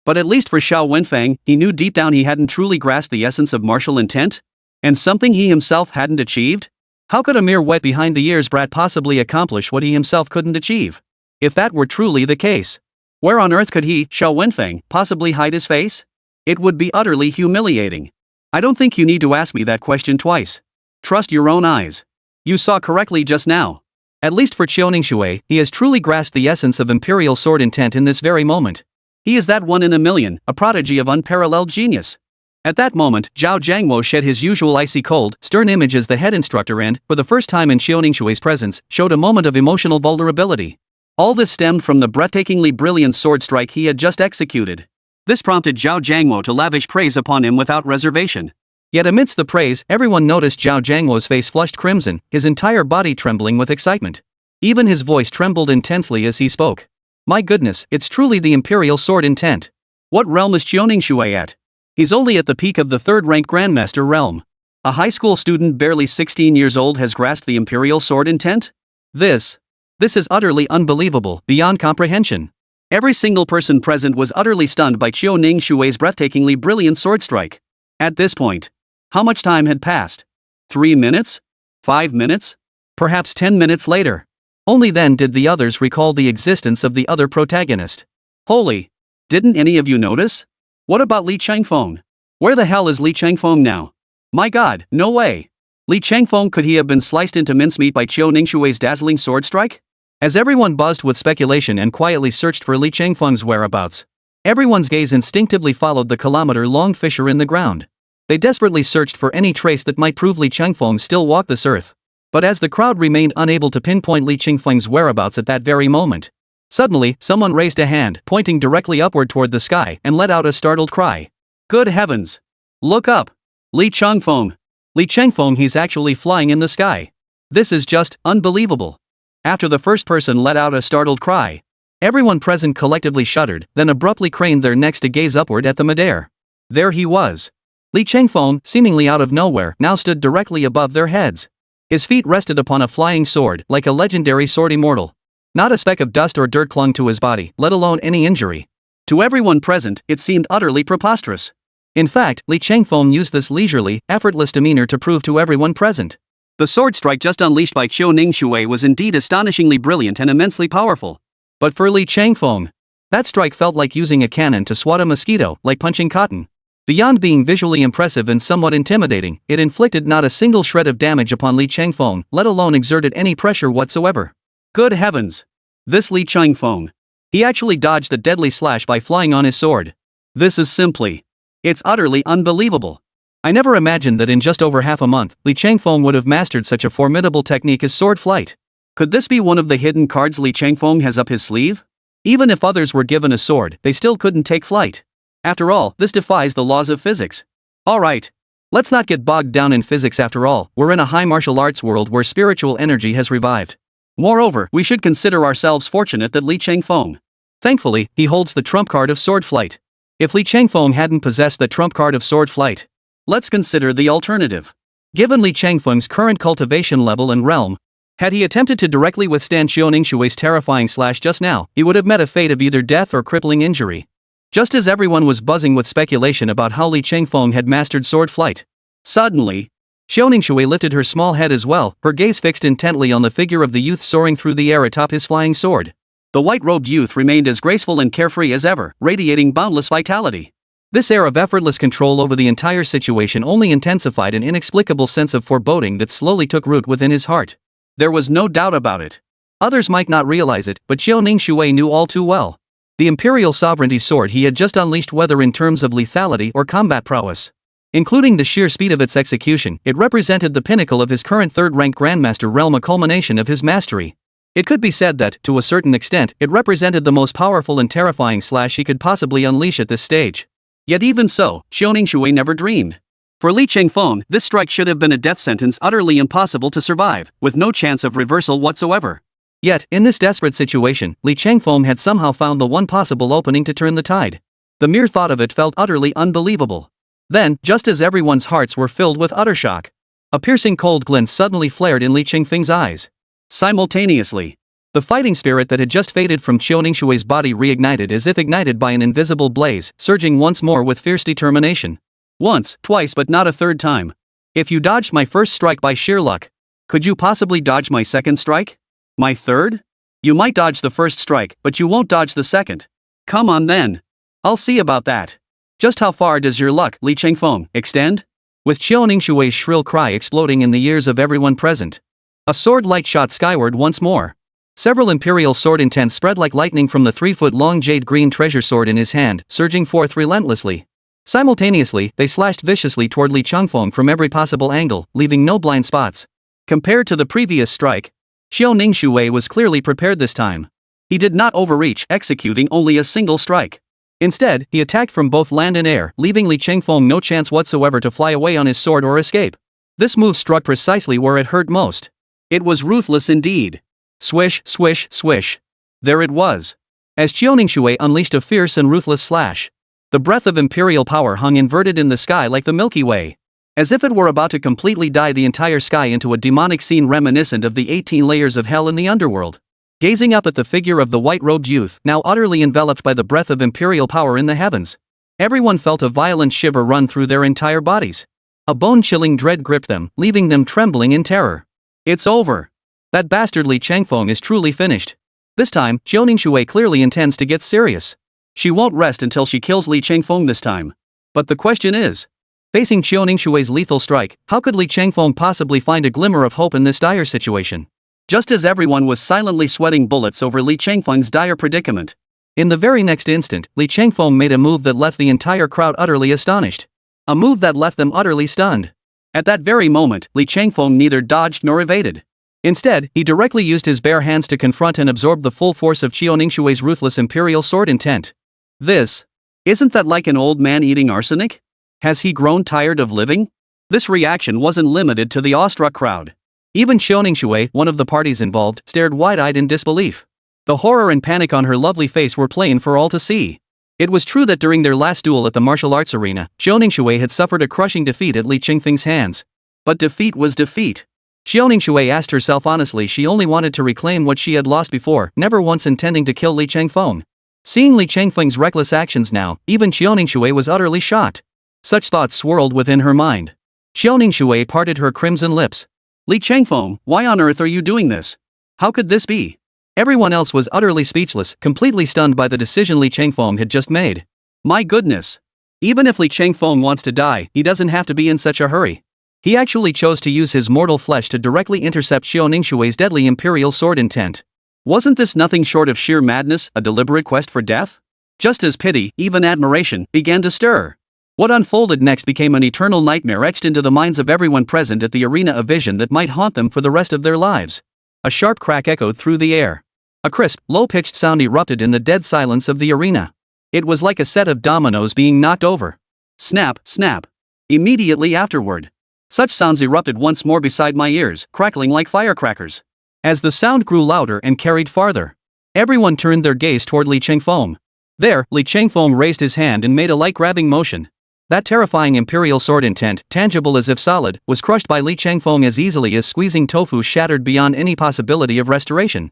But at least for Xiao Wenfeng, he knew deep down he hadn't truly grasped the essence of martial intent? And something he himself hadn't achieved? How could a mere wet behind the ears brat possibly accomplish what he himself couldn't achieve? If that were truly the case, where on earth could he, Xiao Wenfeng, possibly hide his face? It would be utterly humiliating. I don't think you need to ask me that question twice. Trust your own eyes. You saw correctly just now. At least for Zhou Ningshui, he has truly grasped the essence of imperial sword intent in this very moment. He is that one in a million, a prodigy of unparalleled genius. At that moment, Zhao Jiangwo shed his usual icy cold, stern image as the head instructor and, for the first time in Zhou Ningshui's presence, showed a moment of emotional vulnerability. All this stemmed from the breathtakingly brilliant sword strike he had just executed. This prompted Zhao Jiangwo to lavish praise upon him without reservation. Yet amidst the praise, everyone noticed Zhao Jiangwo's face flushed crimson, his entire body trembling with excitement. Even his voice trembled intensely as he spoke. My goodness, it's truly the imperial sword intent. What realm is Zhou Ningshui at? He's only at the peak of the 3rd-rank grandmaster realm. A high school student barely 16 years old has grasped the imperial sword intent? This is utterly unbelievable, beyond comprehension. Every single person present was utterly stunned by Qiu Ningshui's breathtakingly brilliant sword strike. At this point, how much time had passed? 3 minutes? 5 minutes? Perhaps 10 minutes later. Only then did the others recall the existence of the other protagonist. Holy! Didn't any of you notice? What about Li Changfeng? Where the hell is Li Changfeng now? My god, no way! Li Changfeng, could he have been sliced into mincemeat by Qiu Ningshui's dazzling sword strike? As everyone buzzed with speculation and quietly searched for Li Changfeng's whereabouts, everyone's gaze instinctively followed the kilometer-long fissure in the ground. They desperately searched for any trace that might prove Li Changfeng still walked this earth. But as the crowd remained unable to pinpoint Li Changfeng's whereabouts at that very moment, suddenly someone raised a hand, pointing directly upward toward the sky, and let out a startled cry. Good heavens! Look up! Li Changfeng! Li Changfeng, he's actually flying in the sky. This is just unbelievable. After the first person let out a startled cry, everyone present collectively shuddered, then abruptly craned their necks to gaze upward at the midair. There he was. Li Changfeng, seemingly out of nowhere, now stood directly above their heads. His feet rested upon a flying sword, like a legendary sword immortal. Not a speck of dust or dirt clung to his body, let alone any injury. To everyone present, it seemed utterly preposterous. In fact, Li Changfeng used this leisurely, effortless demeanor to prove to everyone present. The sword strike just unleashed by Qiu Ningshui was indeed astonishingly brilliant and immensely powerful. But for Li Changfeng, that strike felt like using a cannon to swat a mosquito, like punching cotton. Beyond being visually impressive and somewhat intimidating, it inflicted not a single shred of damage upon Li Changfeng, let alone exerted any pressure whatsoever. Good heavens! This Li Changfeng. He actually dodged the deadly slash by flying on his sword. This is simply... it's utterly unbelievable. I never imagined that in just over half a month, Li Changfeng would have mastered such a formidable technique as sword flight. Could this be one of the hidden cards Li Changfeng has up his sleeve? Even if others were given a sword, they still couldn't take flight. After all, this defies the laws of physics. Alright. Let's not get bogged down in physics after all, we're in a high martial arts world where spiritual energy has revived. Moreover, we should consider ourselves fortunate that Li Changfeng. Thankfully, he holds the trump card of sword flight. If Li Changfeng hadn't possessed the trump card of sword flight, let's consider the alternative. Given Li Changfeng's current cultivation level and realm, had he attempted to directly withstand Qiu Ningshui's terrifying slash just now, he would have met a fate of either death or crippling injury. Just as everyone was buzzing with speculation about how Li Changfeng had mastered sword flight, suddenly, Qiu Ningshui lifted her small head as well, her gaze fixed intently on the figure of the youth soaring through the air atop his flying sword. The white-robed youth remained as graceful and carefree as ever, radiating boundless vitality. This air of effortless control over the entire situation only intensified an inexplicable sense of foreboding that slowly took root within his heart. There was no doubt about it. Others might not realize it, but Qiu Ningshui knew all too well. The Imperial Sovereignty sword he had just unleashed, whether in terms of lethality or combat prowess, including the sheer speed of its execution, it represented the pinnacle of his current third-rank Grandmaster realm, a culmination of his mastery. It could be said that, to a certain extent, it represented the most powerful and terrifying slash he could possibly unleash at this stage. Yet even so, Qiu Ningshui never dreamed. For Li Changfeng, this strike should have been a death sentence utterly impossible to survive, with no chance of reversal whatsoever. Yet, in this desperate situation, Li Changfeng had somehow found the one possible opening to turn the tide. The mere thought of it felt utterly unbelievable. Then, just as everyone's hearts were filled with utter shock, a piercing cold glint suddenly flared in Li Changfeng's eyes. Simultaneously, the fighting spirit that had just faded from Qiu Ningshui's body reignited as if ignited by an invisible blaze, surging once more with fierce determination. Once, twice, but not a third time. If you dodged my first strike by sheer luck, could you possibly dodge my second strike? My third? You might dodge the first strike, but you won't dodge the second. Come on then. I'll see about that. Just how far does your luck, Li Changfeng, extend? With Qiu Ningshui's shrill cry exploding in the ears of everyone present, a sword light shot skyward once more. Several imperial sword intents spread like lightning from the 3-foot-long jade-green treasure sword in his hand, surging forth relentlessly. Simultaneously, they slashed viciously toward Li Changfeng from every possible angle, leaving no blind spots. Compared to the previous strike, Qiu Ningshui was clearly prepared this time. He did not overreach, executing only a single strike. Instead, he attacked from both land and air, leaving Li Changfeng no chance whatsoever to fly away on his sword or escape. This move struck precisely where it hurt most. It was ruthless indeed. Swish, swish, swish. There it was. As Qiu Ningshui unleashed a fierce and ruthless slash, the breath of imperial power hung inverted in the sky like the Milky Way, as if it were about to completely dye the entire sky into a demonic scene reminiscent of the 18 layers of hell in the underworld. gazing up at the figure of the white-robed youth, now utterly enveloped by the breath of imperial power in the heavens. Everyone felt a violent shiver run through their entire bodies. A bone-chilling dread gripped them, leaving them trembling in terror. It's over. That bastard Li Changfeng is truly finished. This time, Xiaoningshui clearly intends to get serious. She won't rest until she kills Li Changfeng this time. But the question is, facing Xiaoningshui's lethal strike, how could Li Changfeng possibly find a glimmer of hope in this dire situation? Just as everyone was silently sweating bullets over Li Changfeng's dire predicament, in the very next instant, Li Changfeng made a move that left the entire crowd utterly astonished. A move that left them utterly stunned. At that very moment, Li Changfeng neither dodged nor evaded. Instead, he directly used his bare hands to confront and absorb the full force of Xiaoningshui's ruthless imperial sword intent. Isn't that like an old man eating arsenic? Has he grown tired of living? This reaction wasn't limited to the awestruck crowd. Even Xiaoningshui, one of the parties involved, stared wide-eyed in disbelief. The horror and panic on her lovely face were plain for all to see. It was true that during their last duel at the martial arts arena, Xiaoningshui had suffered a crushing defeat at Li Changfeng's hands. But defeat was defeat. Xiaoningshui asked herself honestly she only wanted to reclaim what she had lost before, never once intending to kill Li Changfeng. Seeing Li Changfeng's reckless actions now, even Xiaoningshui was utterly shocked. Such thoughts swirled within her mind. Xiaoningshui parted her crimson lips. Li Changfeng, why on earth are you doing this? How could this be? Everyone else was utterly speechless, completely stunned by the decision Li Changfeng had just made. My goodness! Even if Li Changfeng wants to die, he doesn't have to be in such a hurry. He actually chose to use his mortal flesh to directly intercept Xiaoningshui's deadly imperial sword intent. Wasn't this nothing short of sheer madness, a deliberate quest for death? Just as pity, even admiration, began to stir. What unfolded next became an eternal nightmare etched into the minds of everyone present at the arena, a vision that might haunt them for the rest of their lives. A sharp crack echoed through the air. A crisp, low-pitched sound erupted in the dead silence of the arena. It was like a set of dominoes being knocked over. Snap, snap. Immediately afterward, such sounds erupted once more beside my ears, crackling like firecrackers. As the sound grew louder and carried farther, everyone turned their gaze toward Li Changfeng. There, Li Changfeng raised his hand and made a light-grabbing motion. That terrifying imperial sword intent, tangible as if solid, was crushed by Li Changfeng as easily as squeezing tofu shattered beyond any possibility of restoration.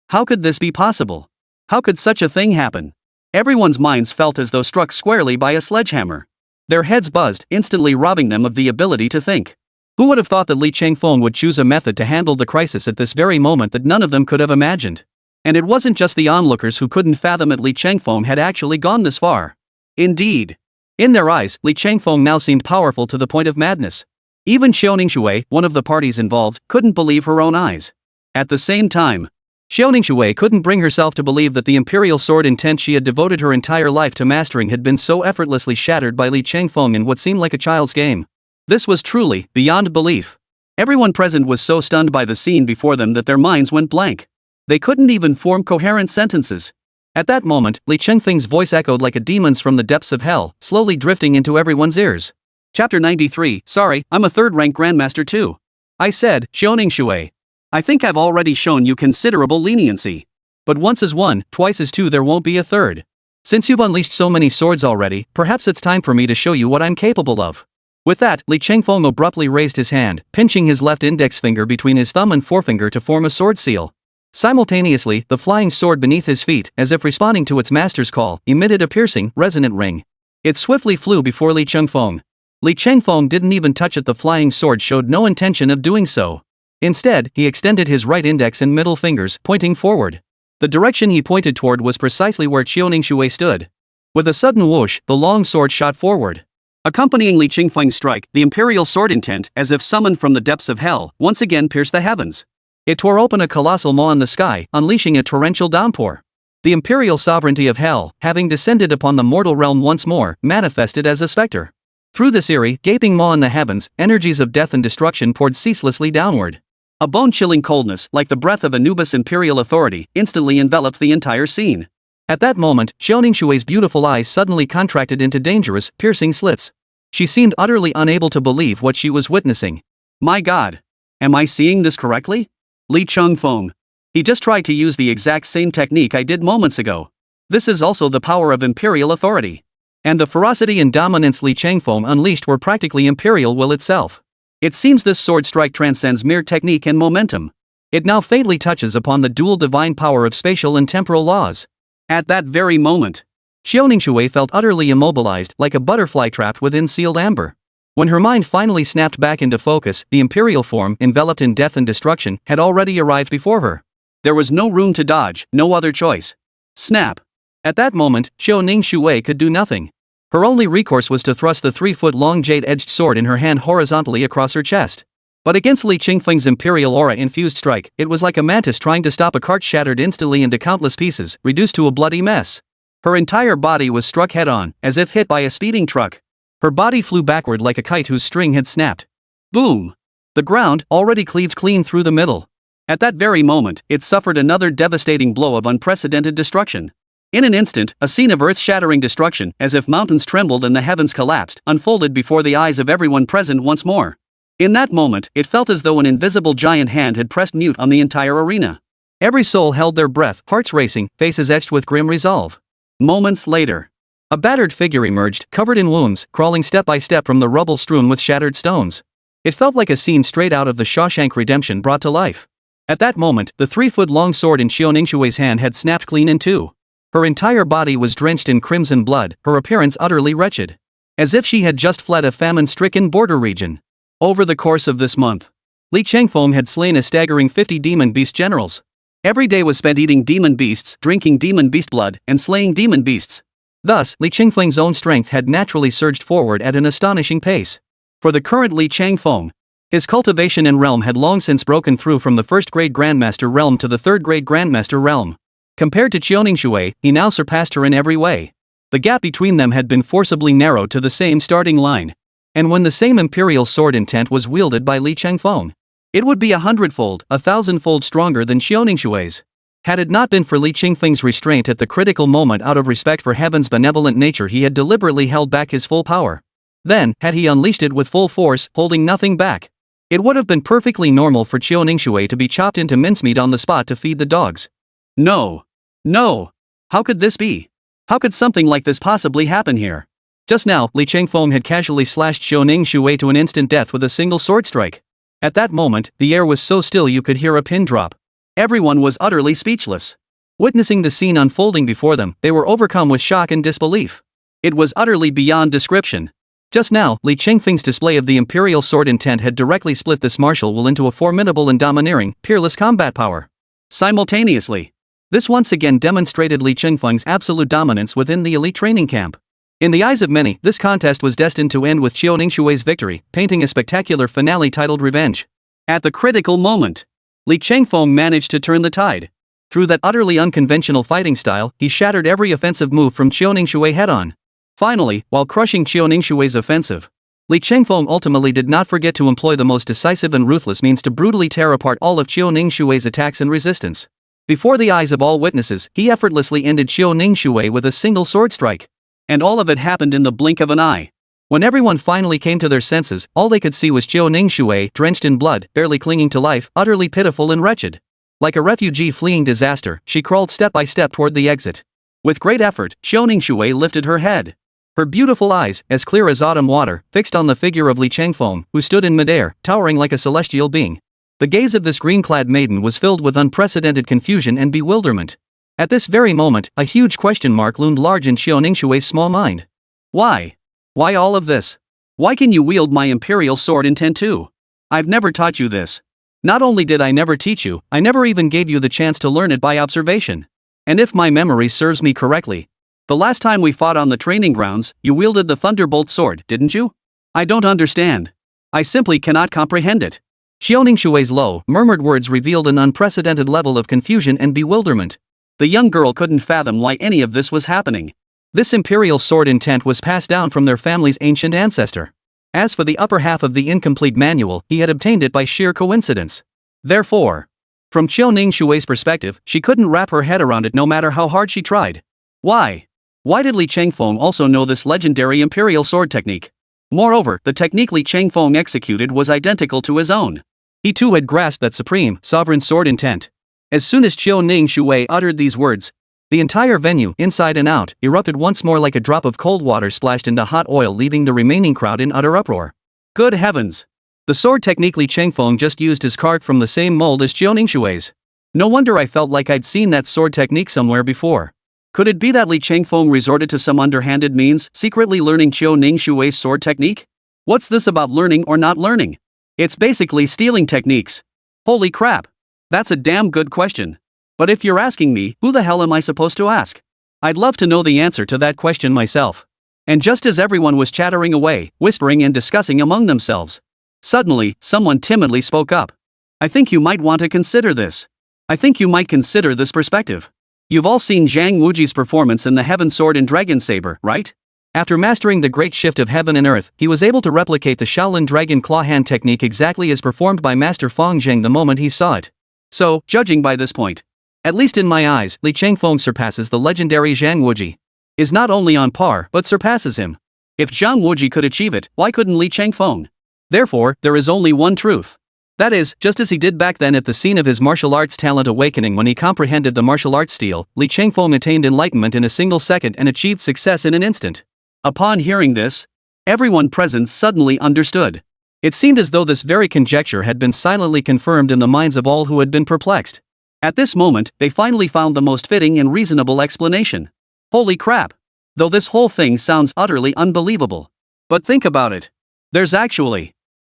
How could this be possible? How could such a thing happen? Everyone's minds felt as though struck squarely by a sledgehammer. Their heads buzzed, instantly robbing them of the ability to think. Who would have thought that Li Changfeng would choose a method to handle the crisis at this very moment that none of them could have imagined? And it wasn't just the onlookers who couldn't fathom that Li Changfeng had actually gone this far. Indeed, in their eyes, Li Changfeng now seemed powerful to the point of madness. Even Xiaoningshui, one of the parties involved, couldn't believe her own eyes. At the same time, Xiaoningshui couldn't bring herself to believe that the imperial sword intent she had devoted her entire life to mastering had been so effortlessly shattered by Li Changfeng in what seemed like a child's game. This was truly beyond belief. Everyone present was so stunned by the scene before them that their minds went blank. They couldn't even form coherent sentences. At that moment, Li Changfeng's voice echoed like a demon's from the depths of hell, slowly drifting into everyone's ears. Chapter 93, sorry, I'm a third-rank grandmaster too. I said, Xiaoningshui. I think I've already shown you considerable leniency. But once is one, twice is two, there won't be a third. Since you've unleashed so many swords already, perhaps it's time for me to show you what I'm capable of. With that, Li Changfeng abruptly raised his hand, pinching his left index finger between his thumb and forefinger to form a sword seal. Simultaneously, the flying sword beneath his feet, as if responding to its master's call, emitted a piercing, resonant ring. It swiftly flew before Li Changfeng. Li Changfeng didn't even touch it. The flying sword showed no intention of doing so. Instead, he extended his right index and middle fingers, pointing forward. The direction he pointed toward was precisely where Xiaoningshui stood. With a sudden whoosh, the long sword shot forward. Accompanying Li Changfeng's strike, the imperial sword intent, as if summoned from the depths of hell, once again pierced the heavens. It tore open a colossal maw in the sky, unleashing a torrential downpour. The imperial sovereignty of hell, having descended upon the mortal realm once more, manifested as a specter. Through this eerie, gaping maw in the heavens, energies of death and destruction poured ceaselessly downward. A bone-chilling coldness, like the breath of Anubis' imperial authority, instantly enveloped the entire scene. At that moment, Xiaoningshui's beautiful eyes suddenly contracted into dangerous, piercing slits. She seemed utterly unable to believe what she was witnessing. My God! Am I seeing this correctly? Li Changfeng. He just tried to use the exact same technique I did moments ago. This is also the power of imperial authority. And the ferocity and dominance Li Changfeng unleashed were practically imperial will itself. It seems this sword strike transcends mere technique and momentum. It now fatally touches upon the dual divine power of spatial and temporal laws. At that very moment, Xiaoningshui felt utterly immobilized, like a butterfly trapped within sealed amber. When her mind finally snapped back into focus, the imperial form, enveloped in death and destruction, had already arrived before her. There was no room to dodge, no other choice. Snap. At that moment, Xiaoningshui could do nothing. Her only recourse was to thrust the 3-foot-long jade-edged sword in her hand horizontally across her chest. But against Li Qingfeng's imperial aura-infused strike, it was like a mantis trying to stop a cart shattered instantly into countless pieces, reduced to a bloody mess. Her entire body was struck head-on, as if hit by a speeding truck. Her body flew backward like a kite whose string had snapped. Boom! The ground, already cleaved clean through the middle. At that very moment, it suffered another devastating blow of unprecedented destruction. In an instant, a scene of earth-shattering destruction, as if mountains trembled and the heavens collapsed, unfolded before the eyes of everyone present once more. In that moment, it felt as though an invisible giant hand had pressed mute on the entire arena. Every soul held their breath, hearts racing, faces etched with grim resolve. Moments later, a battered figure emerged, covered in wounds, crawling step by step from the rubble strewn with shattered stones. It felt like a scene straight out of the Shawshank Redemption brought to life. At that moment, the 3-foot-long sword in Xiaoningshui's hand had snapped clean in two. Her entire body was drenched in crimson blood, her appearance utterly wretched. As if she had just fled a famine-stricken border region. Over the course of this month, Li Chengfeng had slain a staggering 50 demon beast generals. Every day was spent eating demon beasts, drinking demon beast blood, and slaying demon beasts. Thus, Li Chengfeng's own strength had naturally surged forward at an astonishing pace. For the current Li Chengfeng, his cultivation and realm had long since broken through from the first-grade Grandmaster realm to the third-grade Grandmaster realm. Compared to Xiaoningshui, he now surpassed her in every way. The gap between them had been forcibly narrowed to the same starting line. And when the same imperial sword intent was wielded by Li Chengfeng, it would be 100-fold, 1,000-fold stronger than Xiaoningshui's. Had it not been for Li Qingfeng's restraint at the critical moment out of respect for heaven's benevolent nature, he had deliberately held back his full power. Then, had he unleashed it with full force, holding nothing back, it would have been perfectly normal for Xiaoningshui to be chopped into mincemeat on the spot to feed the dogs. No. No. How could this be? How could something like this possibly happen here? Just now, Li Chengfeng had casually slashed Xiaoningshui to an instant death with a single sword strike. At that moment, the air was so still you could hear a pin drop. Everyone was utterly speechless. Witnessing the scene unfolding before them, they were overcome with shock and disbelief. It was utterly beyond description. Just now, Li Chengfeng's display of the imperial sword intent had directly split this martial will into a formidable and domineering, peerless combat power. Simultaneously, this once again demonstrated Li Chengfeng's absolute dominance within the elite training camp. In the eyes of many, this contest was destined to end with Xiaoningshui's victory, painting a spectacular finale titled Revenge. At the critical moment, Li Chengfeng managed to turn the tide. Through that utterly unconventional fighting style, he shattered every offensive move from Xiaoningshui head-on. Finally, while crushing Xiaoningshui's offensive, Li Chengfeng ultimately did not forget to employ the most decisive and ruthless means to brutally tear apart all of Xiaoningshui's attacks and resistance. Before the eyes of all witnesses, he effortlessly ended Xiaoningshui with a single sword strike. And all of it happened in the blink of an eye. When everyone finally came to their senses, all they could see was Xiaoningshui, drenched in blood, barely clinging to life, utterly pitiful and wretched. Like a refugee fleeing disaster, she crawled step by step toward the exit. With great effort, Xiaoningshui lifted her head. Her beautiful eyes, as clear as autumn water, fixed on the figure of Li Chengfeng, who stood in midair, towering like a celestial being. The gaze of this green-clad maiden was filled with unprecedented confusion and bewilderment. At this very moment, a huge question mark loomed large in Xiaoningshui's small mind. Why? Why all of this? Why can you wield my imperial sword intent too? I've never taught you this. Not only did I never teach you, I never even gave you the chance to learn it by observation. And if my memory serves me correctly, the last time we fought on the training grounds, you wielded the thunderbolt sword, didn't you? I don't understand. I simply cannot comprehend it. Xiaoningshui's low, murmured words revealed an unprecedented level of confusion and bewilderment. The young girl couldn't fathom why any of this was happening. This imperial sword intent was passed down from their family's ancient ancestor. As for the upper half of the incomplete manual, he had obtained it by sheer coincidence. Therefore, from Xiaoningshui's perspective, she couldn't wrap her head around it no matter how hard she tried. Why? Why did Li Chengfeng also know this legendary imperial sword technique? Moreover, the technique Li Chengfeng executed was identical to his own. He too had grasped that supreme, sovereign sword intent. As soon as Xiaoningshui uttered these words, the entire venue, inside and out, erupted once more like a drop of cold water splashed into hot oil, leaving the remaining crowd in utter uproar. Good heavens! The sword technique Li Chengfeng just used is carved from the same mold as Qiu Ningshui's. No wonder I felt like I'd seen that sword technique somewhere before. Could it be that Li Chengfeng resorted to some underhanded means, secretly learning Qiu Ningshui's sword technique? What's this about learning or not learning? It's basically stealing techniques. Holy crap! That's a damn good question. But if you're asking me, who the hell am I supposed to ask? I'd love to know the answer to that question myself. And just as everyone was chattering away, whispering and discussing among themselves, suddenly, someone timidly spoke up. I think you might want to consider this. I think you might consider this perspective. You've all seen Zhang Wuji's performance in the Heaven Sword and Dragon Saber, right? After mastering the great shift of heaven and earth, he was able to replicate the Shaolin Dragon Claw Hand technique exactly as performed by Master Feng Zheng the moment he saw it. So, judging by this point, at least in my eyes, Li Chengfeng surpasses the legendary Zhang Wuji. Is not only on par, but surpasses him. If Zhang Wuji could achieve it, why couldn't Li Chengfeng? Therefore, there is only one truth. That is, just as he did back then at the scene of his martial arts talent awakening when he comprehended the martial arts stele, Li Chengfeng attained enlightenment in a single second and achieved success in an instant. Upon hearing this, everyone present suddenly understood. It seemed as though this very conjecture had been silently confirmed in the minds of all who had been perplexed. At this moment, they finally found the most fitting and reasonable explanation. Holy crap! Though this whole thing sounds utterly unbelievable. But think about it.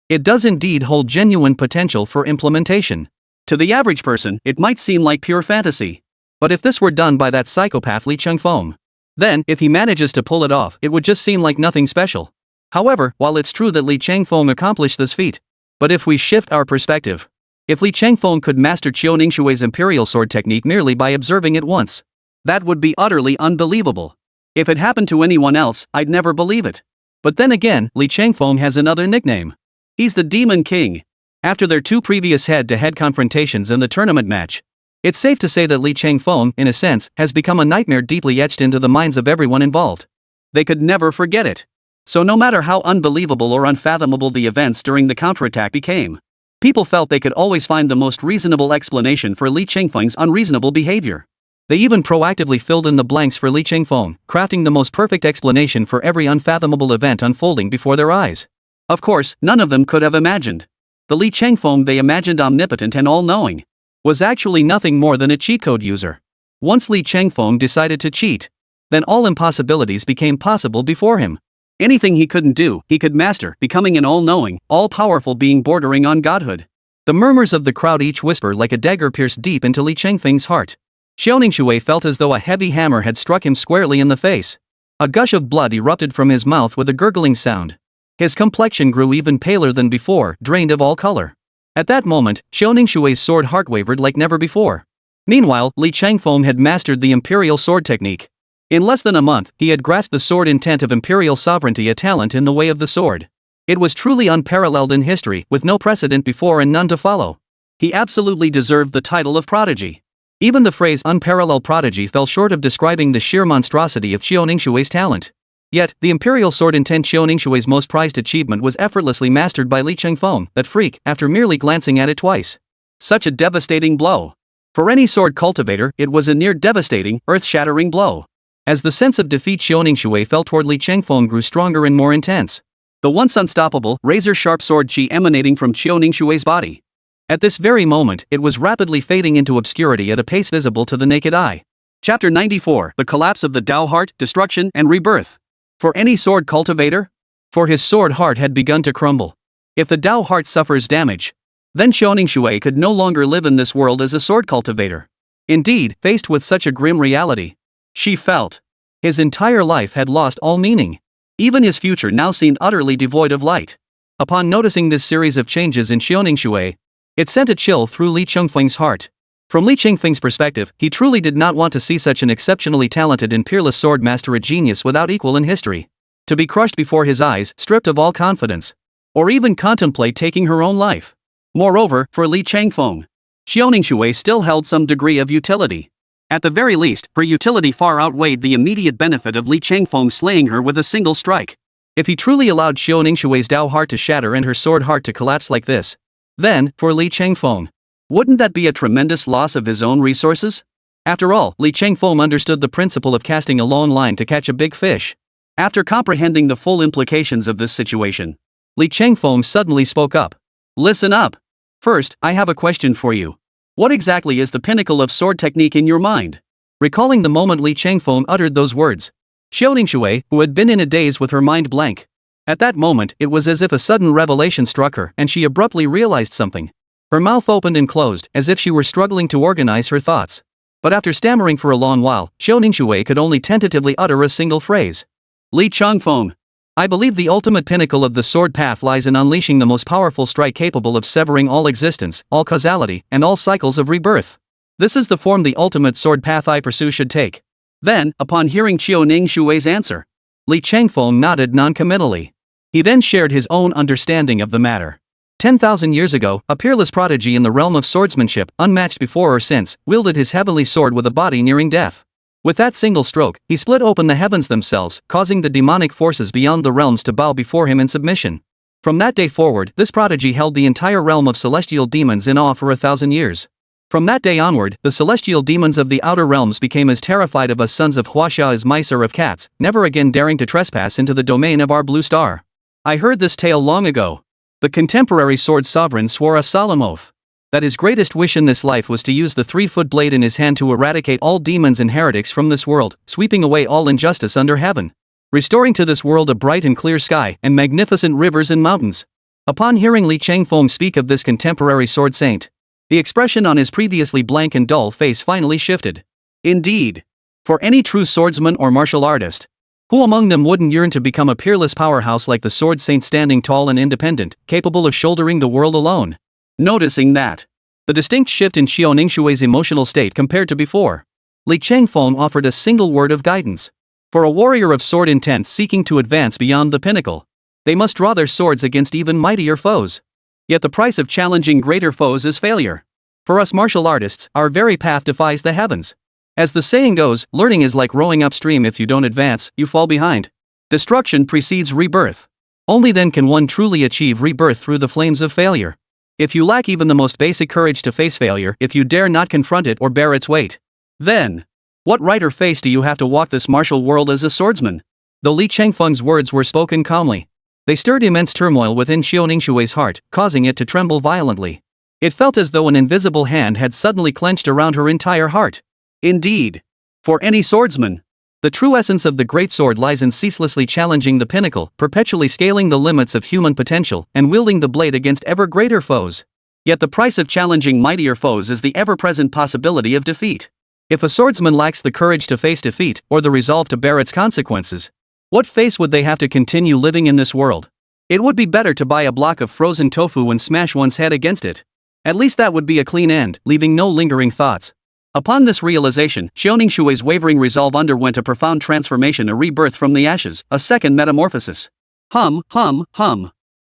It does indeed hold genuine potential for implementation. To the average person, it might seem like pure fantasy. But if this were done by that psychopath Li Chengfeng, then, if he manages to pull it off, it would just seem like nothing special. However, while it's true that Li Chengfeng accomplished this feat, but if we shift our perspective, if Li Chengfeng could master Qiu Ningshui's imperial sword technique merely by observing it once, that would be utterly unbelievable. If it happened to anyone else, I'd never believe it. But then again, Li Chengfeng has another nickname. He's the Demon King. After their two previous head-to-head confrontations in the tournament match, it's safe to say that Li Chengfeng, in a sense, has become a nightmare deeply etched into the minds of everyone involved. They could never forget it. So no matter how unbelievable or unfathomable the events during the counterattack became, people felt they could always find the most reasonable explanation for Li Chengfeng's unreasonable behavior. They even proactively filled in the blanks for Li Chengfeng, crafting the most perfect explanation for every unfathomable event unfolding before their eyes. Of course, none of them could have imagined. The Li Chengfeng they imagined omnipotent and all-knowing was actually nothing more than a cheat code user. Once Li Chengfeng decided to cheat, then all impossibilities became possible before him. Anything he couldn't do, he could master, becoming an all-knowing, all-powerful being bordering on godhood. The murmurs of the crowd each whisper like a dagger pierced deep into Li Chengfeng's heart. Qiu Ningshui felt as though a heavy hammer had struck him squarely in the face. A gush of blood erupted from his mouth with a gurgling sound. His complexion grew even paler than before, drained of all color. At that moment, Qiu Ningshui's sword heart wavered like never before. Meanwhile, Li Chengfeng had mastered the imperial sword technique. In less than a month, he had grasped the sword intent of imperial sovereignty, a talent in the way of the sword. It was truly unparalleled in history, with no precedent before and none to follow. He absolutely deserved the title of prodigy. Even the phrase unparalleled prodigy fell short of describing the sheer monstrosity of Qiu Ningshui's talent. Yet, the imperial sword intent Qiu Ningshui's most prized achievement was effortlessly mastered by Li Chengfeng, that freak, after merely glancing at it twice. Such a devastating blow. For any sword cultivator, it was a near devastating, earth-shattering blow. As the sense of defeat Qiu Ningshui felt toward Li Chengfeng grew stronger and more intense, the once unstoppable, razor-sharp sword chi emanating from Qiu Ningshui's body. At this very moment, it was rapidly fading into obscurity at a pace visible to the naked eye. Chapter 94: The Collapse of the Tao Heart, Destruction and Rebirth. For any sword cultivator? For his sword heart had begun to crumble. If the Tao heart suffers damage, then Qiu Ningshui could no longer live in this world as a sword cultivator. Indeed, faced with such a grim reality, she felt his entire life had lost all meaning. Even his future now seemed utterly devoid of light. Upon noticing this series of changes in Qiu Ningshui, it sent a chill through Li Chengfeng's heart. From Li Chengfeng's perspective, he truly did not want to see such an exceptionally talented and peerless sword master, a genius without equal in history, to be crushed before his eyes, stripped of all confidence, or even contemplate taking her own life. Moreover, for Li Chengfeng, Qiu Ningshui still held some degree of utility. At the very least, her utility far outweighed the immediate benefit of Li Chengfeng slaying her with a single strike. If he truly allowed Qiu Ningshui's Tao heart to shatter and her sword heart to collapse like this, then, for Li Chengfeng, wouldn't that be a tremendous loss of his own resources? After all, Li Chengfeng understood the principle of casting a long line to catch a big fish. After comprehending the full implications of this situation, Li Chengfeng suddenly spoke up. Listen up. First, I have a question for you. What exactly is the pinnacle of sword technique in your mind? Recalling the moment Li Changfeng uttered those words, Xiao Ningshui, who had been in a daze with her mind blank. At that moment, it was as if a sudden revelation struck her and she abruptly realized something. Her mouth opened and closed, as if she were struggling to organize her thoughts. But after stammering for a long while, Xiao Ningshui could only tentatively utter a single phrase. Li Changfeng. I believe the ultimate pinnacle of the sword path lies in unleashing the most powerful strike capable of severing all existence, all causality, and all cycles of rebirth. This is the form the ultimate sword path I pursue should take. Then, upon hearing Xiao Ningshui's answer, Li Changfeng nodded non-committally. He then shared his own understanding of the matter. 10,000 years ago, a peerless prodigy in the realm of swordsmanship, unmatched before or since, wielded his heavenly sword with a body nearing death. With that single stroke, he split open the heavens themselves, causing the demonic forces beyond the realms to bow before him in submission. From that day forward, this prodigy held the entire realm of celestial demons in awe for 1,000 years. From that day onward, the celestial demons of the outer realms became as terrified of us sons of Huaxia as mice are of cats, never again daring to trespass into the domain of our blue star. I heard this tale long ago. The contemporary sword sovereign swore a solemn oath that his greatest wish in this life was to use the 3-foot blade in his hand to eradicate all demons and heretics from this world, sweeping away all injustice under heaven, restoring to this world a bright and clear sky and magnificent rivers and mountains. Upon hearing Li Changfeng speak of this contemporary sword saint, the expression on his previously blank and dull face finally shifted. Indeed. For any true swordsman or martial artist, who among them wouldn't yearn to become a peerless powerhouse like the sword saint, standing tall and independent, capable of shouldering the world alone? Noticing that, the distinct shift in Xiao Ningshui's emotional state compared to before, Li Changfeng offered a single word of guidance. For a warrior of sword intent seeking to advance beyond the pinnacle, they must draw their swords against even mightier foes. Yet the price of challenging greater foes is failure. For us martial artists, our very path defies the heavens. As the saying goes, learning is like rowing upstream. If you don't advance, you fall behind. Destruction precedes rebirth. Only then can one truly achieve rebirth through the flames of failure. If you lack even the most basic courage to face failure, if you dare not confront it or bear its weight, then, what right or face do you have to walk this martial world as a swordsman? Though Li Changfeng's words were spoken calmly, they stirred immense turmoil within Xiao Ningshui's heart, causing it to tremble violently. It felt as though an invisible hand had suddenly clenched around her entire heart. Indeed. For any swordsman, the true essence of the great sword lies in ceaselessly challenging the pinnacle, perpetually scaling the limits of human potential, and wielding the blade against ever greater foes. Yet the price of challenging mightier foes is the ever-present possibility of defeat. If a swordsman lacks the courage to face defeat, or the resolve to bear its consequences, what face would they have to continue living in this world? It would be better to buy a block of frozen tofu and smash one's head against it. At least that would be a clean end, leaving no lingering thoughts. Upon this realization, Xiao Ningshui's wavering resolve underwent a profound transformation, a rebirth from the ashes, a second metamorphosis. Hum.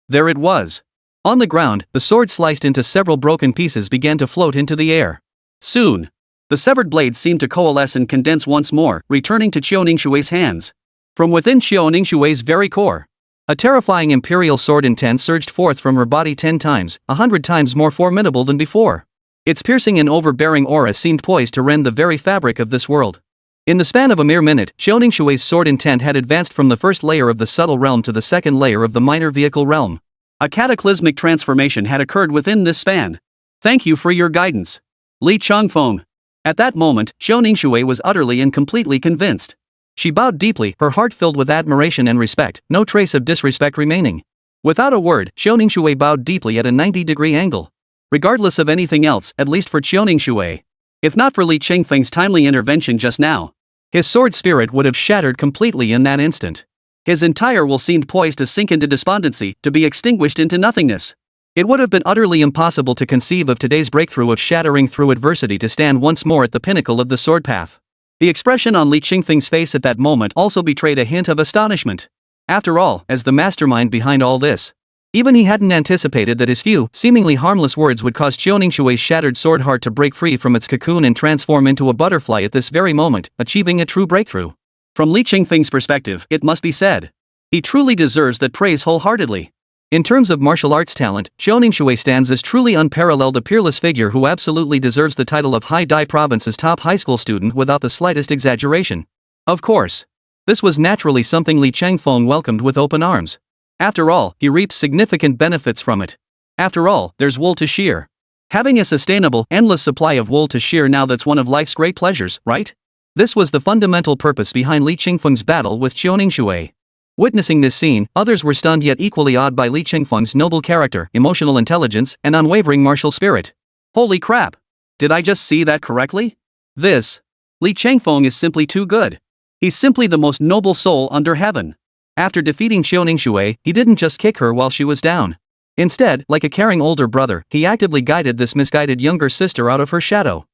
There it was. On the ground, the sword sliced into several broken pieces began to float into the air. Soon, the severed blades seemed to coalesce and condense once more, returning to Xiao Ningshui's hands. From within Xiao Ningshui's very core, a terrifying imperial sword intent surged forth from her body 10 times, 100 times more formidable than before. Its piercing and overbearing aura seemed poised to rend the very fabric of this world. In the span of a mere minute, Xiao Ningshui's sword intent had advanced from the first layer of the subtle realm to the second layer of the minor vehicle realm. A cataclysmic transformation had occurred within this span. Thank you for your guidance, Li Changfeng. At that moment, Xiao Ningshui was utterly and completely convinced. She bowed deeply, her heart filled with admiration and respect, no trace of disrespect remaining. Without a word, Xiao Ningshui bowed deeply at a 90-degree angle. Regardless of anything else, at least for Xiao Ningshui, if not for Li Changfeng's timely intervention just now, his sword spirit would have shattered completely in that instant. His entire will seemed poised to sink into despondency, to be extinguished into nothingness. It would have been utterly impossible to conceive of today's breakthrough of shattering through adversity to stand once more at the pinnacle of the sword path. The expression on Li Changfeng's face at that moment also betrayed a hint of astonishment. After all, as the mastermind behind all this, even he hadn't anticipated that his few, seemingly harmless words would cause Xiao Ningshui's shattered sword heart to break free from its cocoon and transform into a butterfly at this very moment, achieving a true breakthrough. From Li Changfeng's perspective, it must be said, he truly deserves that praise wholeheartedly. In terms of martial arts talent, Xiao Ningshui stands as truly unparalleled, a peerless figure who absolutely deserves the title of Hai-Dai Province's top high school student without the slightest exaggeration. Of course, this was naturally something Li Changfeng welcomed with open arms. After all, he reaped significant benefits from it. After all, there's wool to shear. Having a sustainable, endless supply of wool to shear now, that's one of life's great pleasures, right? This was the fundamental purpose behind Li Qingfeng's battle with Xiaoningshui. Witnessing this scene, others were stunned yet equally awed by Li Qingfeng's noble character, emotional intelligence, and unwavering martial spirit. Holy crap! Did I just see that correctly? Li Qingfeng is simply too good. He's simply the most noble soul under heaven. After defeating Xiaoningshui, he didn't just kick her while she was down. Instead, like a caring older brother, he actively guided this misguided younger sister out of her shadow.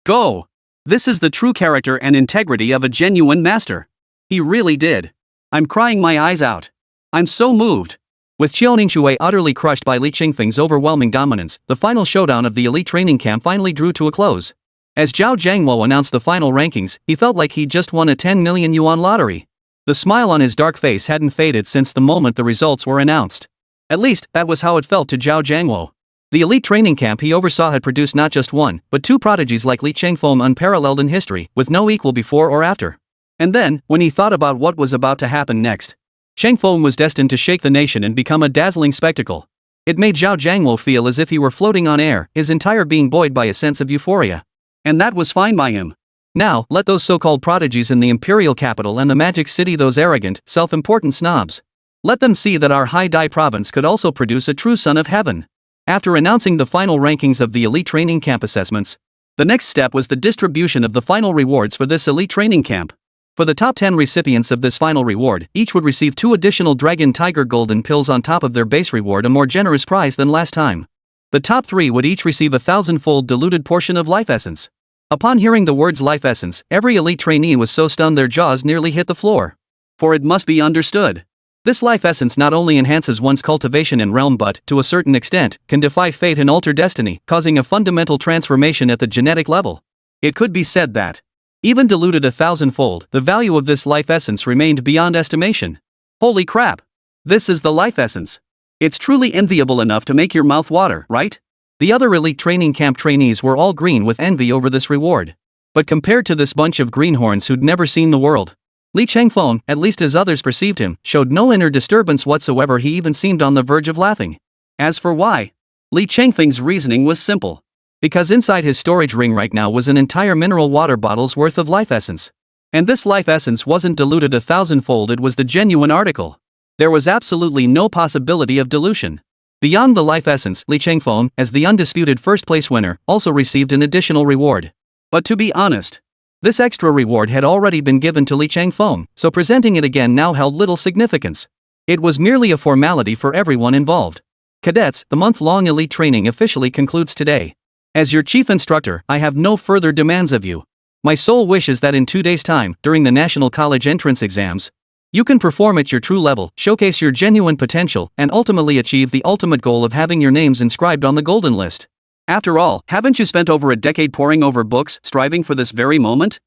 Go! This is the true character and integrity of a genuine master. He really did. I'm crying my eyes out. I'm so moved. With Xiaoningshui utterly crushed by Li Qingfeng's overwhelming dominance, the final showdown of the elite training camp finally drew to a close. As Zhao Jiangwo announced the final rankings, he felt like he'd just won a 10 million yuan lottery. The smile on his dark face hadn't faded since the moment the results were announced. At least, that was how it felt to Zhao Jiangwo. The elite training camp he oversaw had produced not just one, but two prodigies like Li Qingfeng, unparalleled in history, with no equal before or after. And then, when he thought about what was about to happen next, Qingfeng was destined to shake the nation and become a dazzling spectacle. It made Zhao Jiangwo feel as if he were floating on air, his entire being buoyed by a sense of euphoria. And that was fine by him. Now, let those so-called prodigies in the imperial capital and the magic city, those arrogant, self-important snobs, let them see that our Hai-Dai province could also produce a true son of heaven. After announcing the final rankings of the elite training camp assessments, the next step was the distribution of the final rewards for this elite training camp. For the top 10 recipients of this final reward, each would receive 2 additional Dragon Tiger Golden Pills on top of their base reward, a more generous prize than last time. The top 3 would each receive a 1,000-fold diluted portion of life essence. Upon hearing the words life essence, every elite trainee was so stunned their jaws nearly hit the floor. For it must be understood, this life essence not only enhances one's cultivation and realm but, to a certain extent, can defy fate and alter destiny, causing a fundamental transformation at the genetic level. It could be said that, even diluted 1,000-fold, the value of this life essence remained beyond estimation. Holy crap! This is the life essence. It's truly enviable enough to make your mouth water, right? The other elite training camp trainees were all green with envy over this reward. But compared to this bunch of greenhorns who'd never seen the world, Li Qingfeng, at least as others perceived him, showed no inner disturbance whatsoever. He even seemed on the verge of laughing. As for why, Li Qingfeng's reasoning was simple. Because inside his storage ring right now was an entire mineral water bottle's worth of life essence. And this life essence wasn't diluted 1,000-fold, it was the genuine article. There was absolutely no possibility of dilution. Beyond the life essence, Li Qingfeng, as the undisputed first-place winner, also received an additional reward. But to be honest, this extra reward had already been given to Li Qingfeng, so presenting it again now held little significance. It was merely a formality for everyone involved. Cadets, the month-long elite training officially concludes today. As your chief instructor, I have no further demands of you. My sole wish is that in 2 days' time, during the National College entrance exams, you can perform at your true level, showcase your genuine potential, and ultimately achieve the ultimate goal of having your names inscribed on the Golden List. After all, haven't you spent over a decade poring over books, striving for this very moment?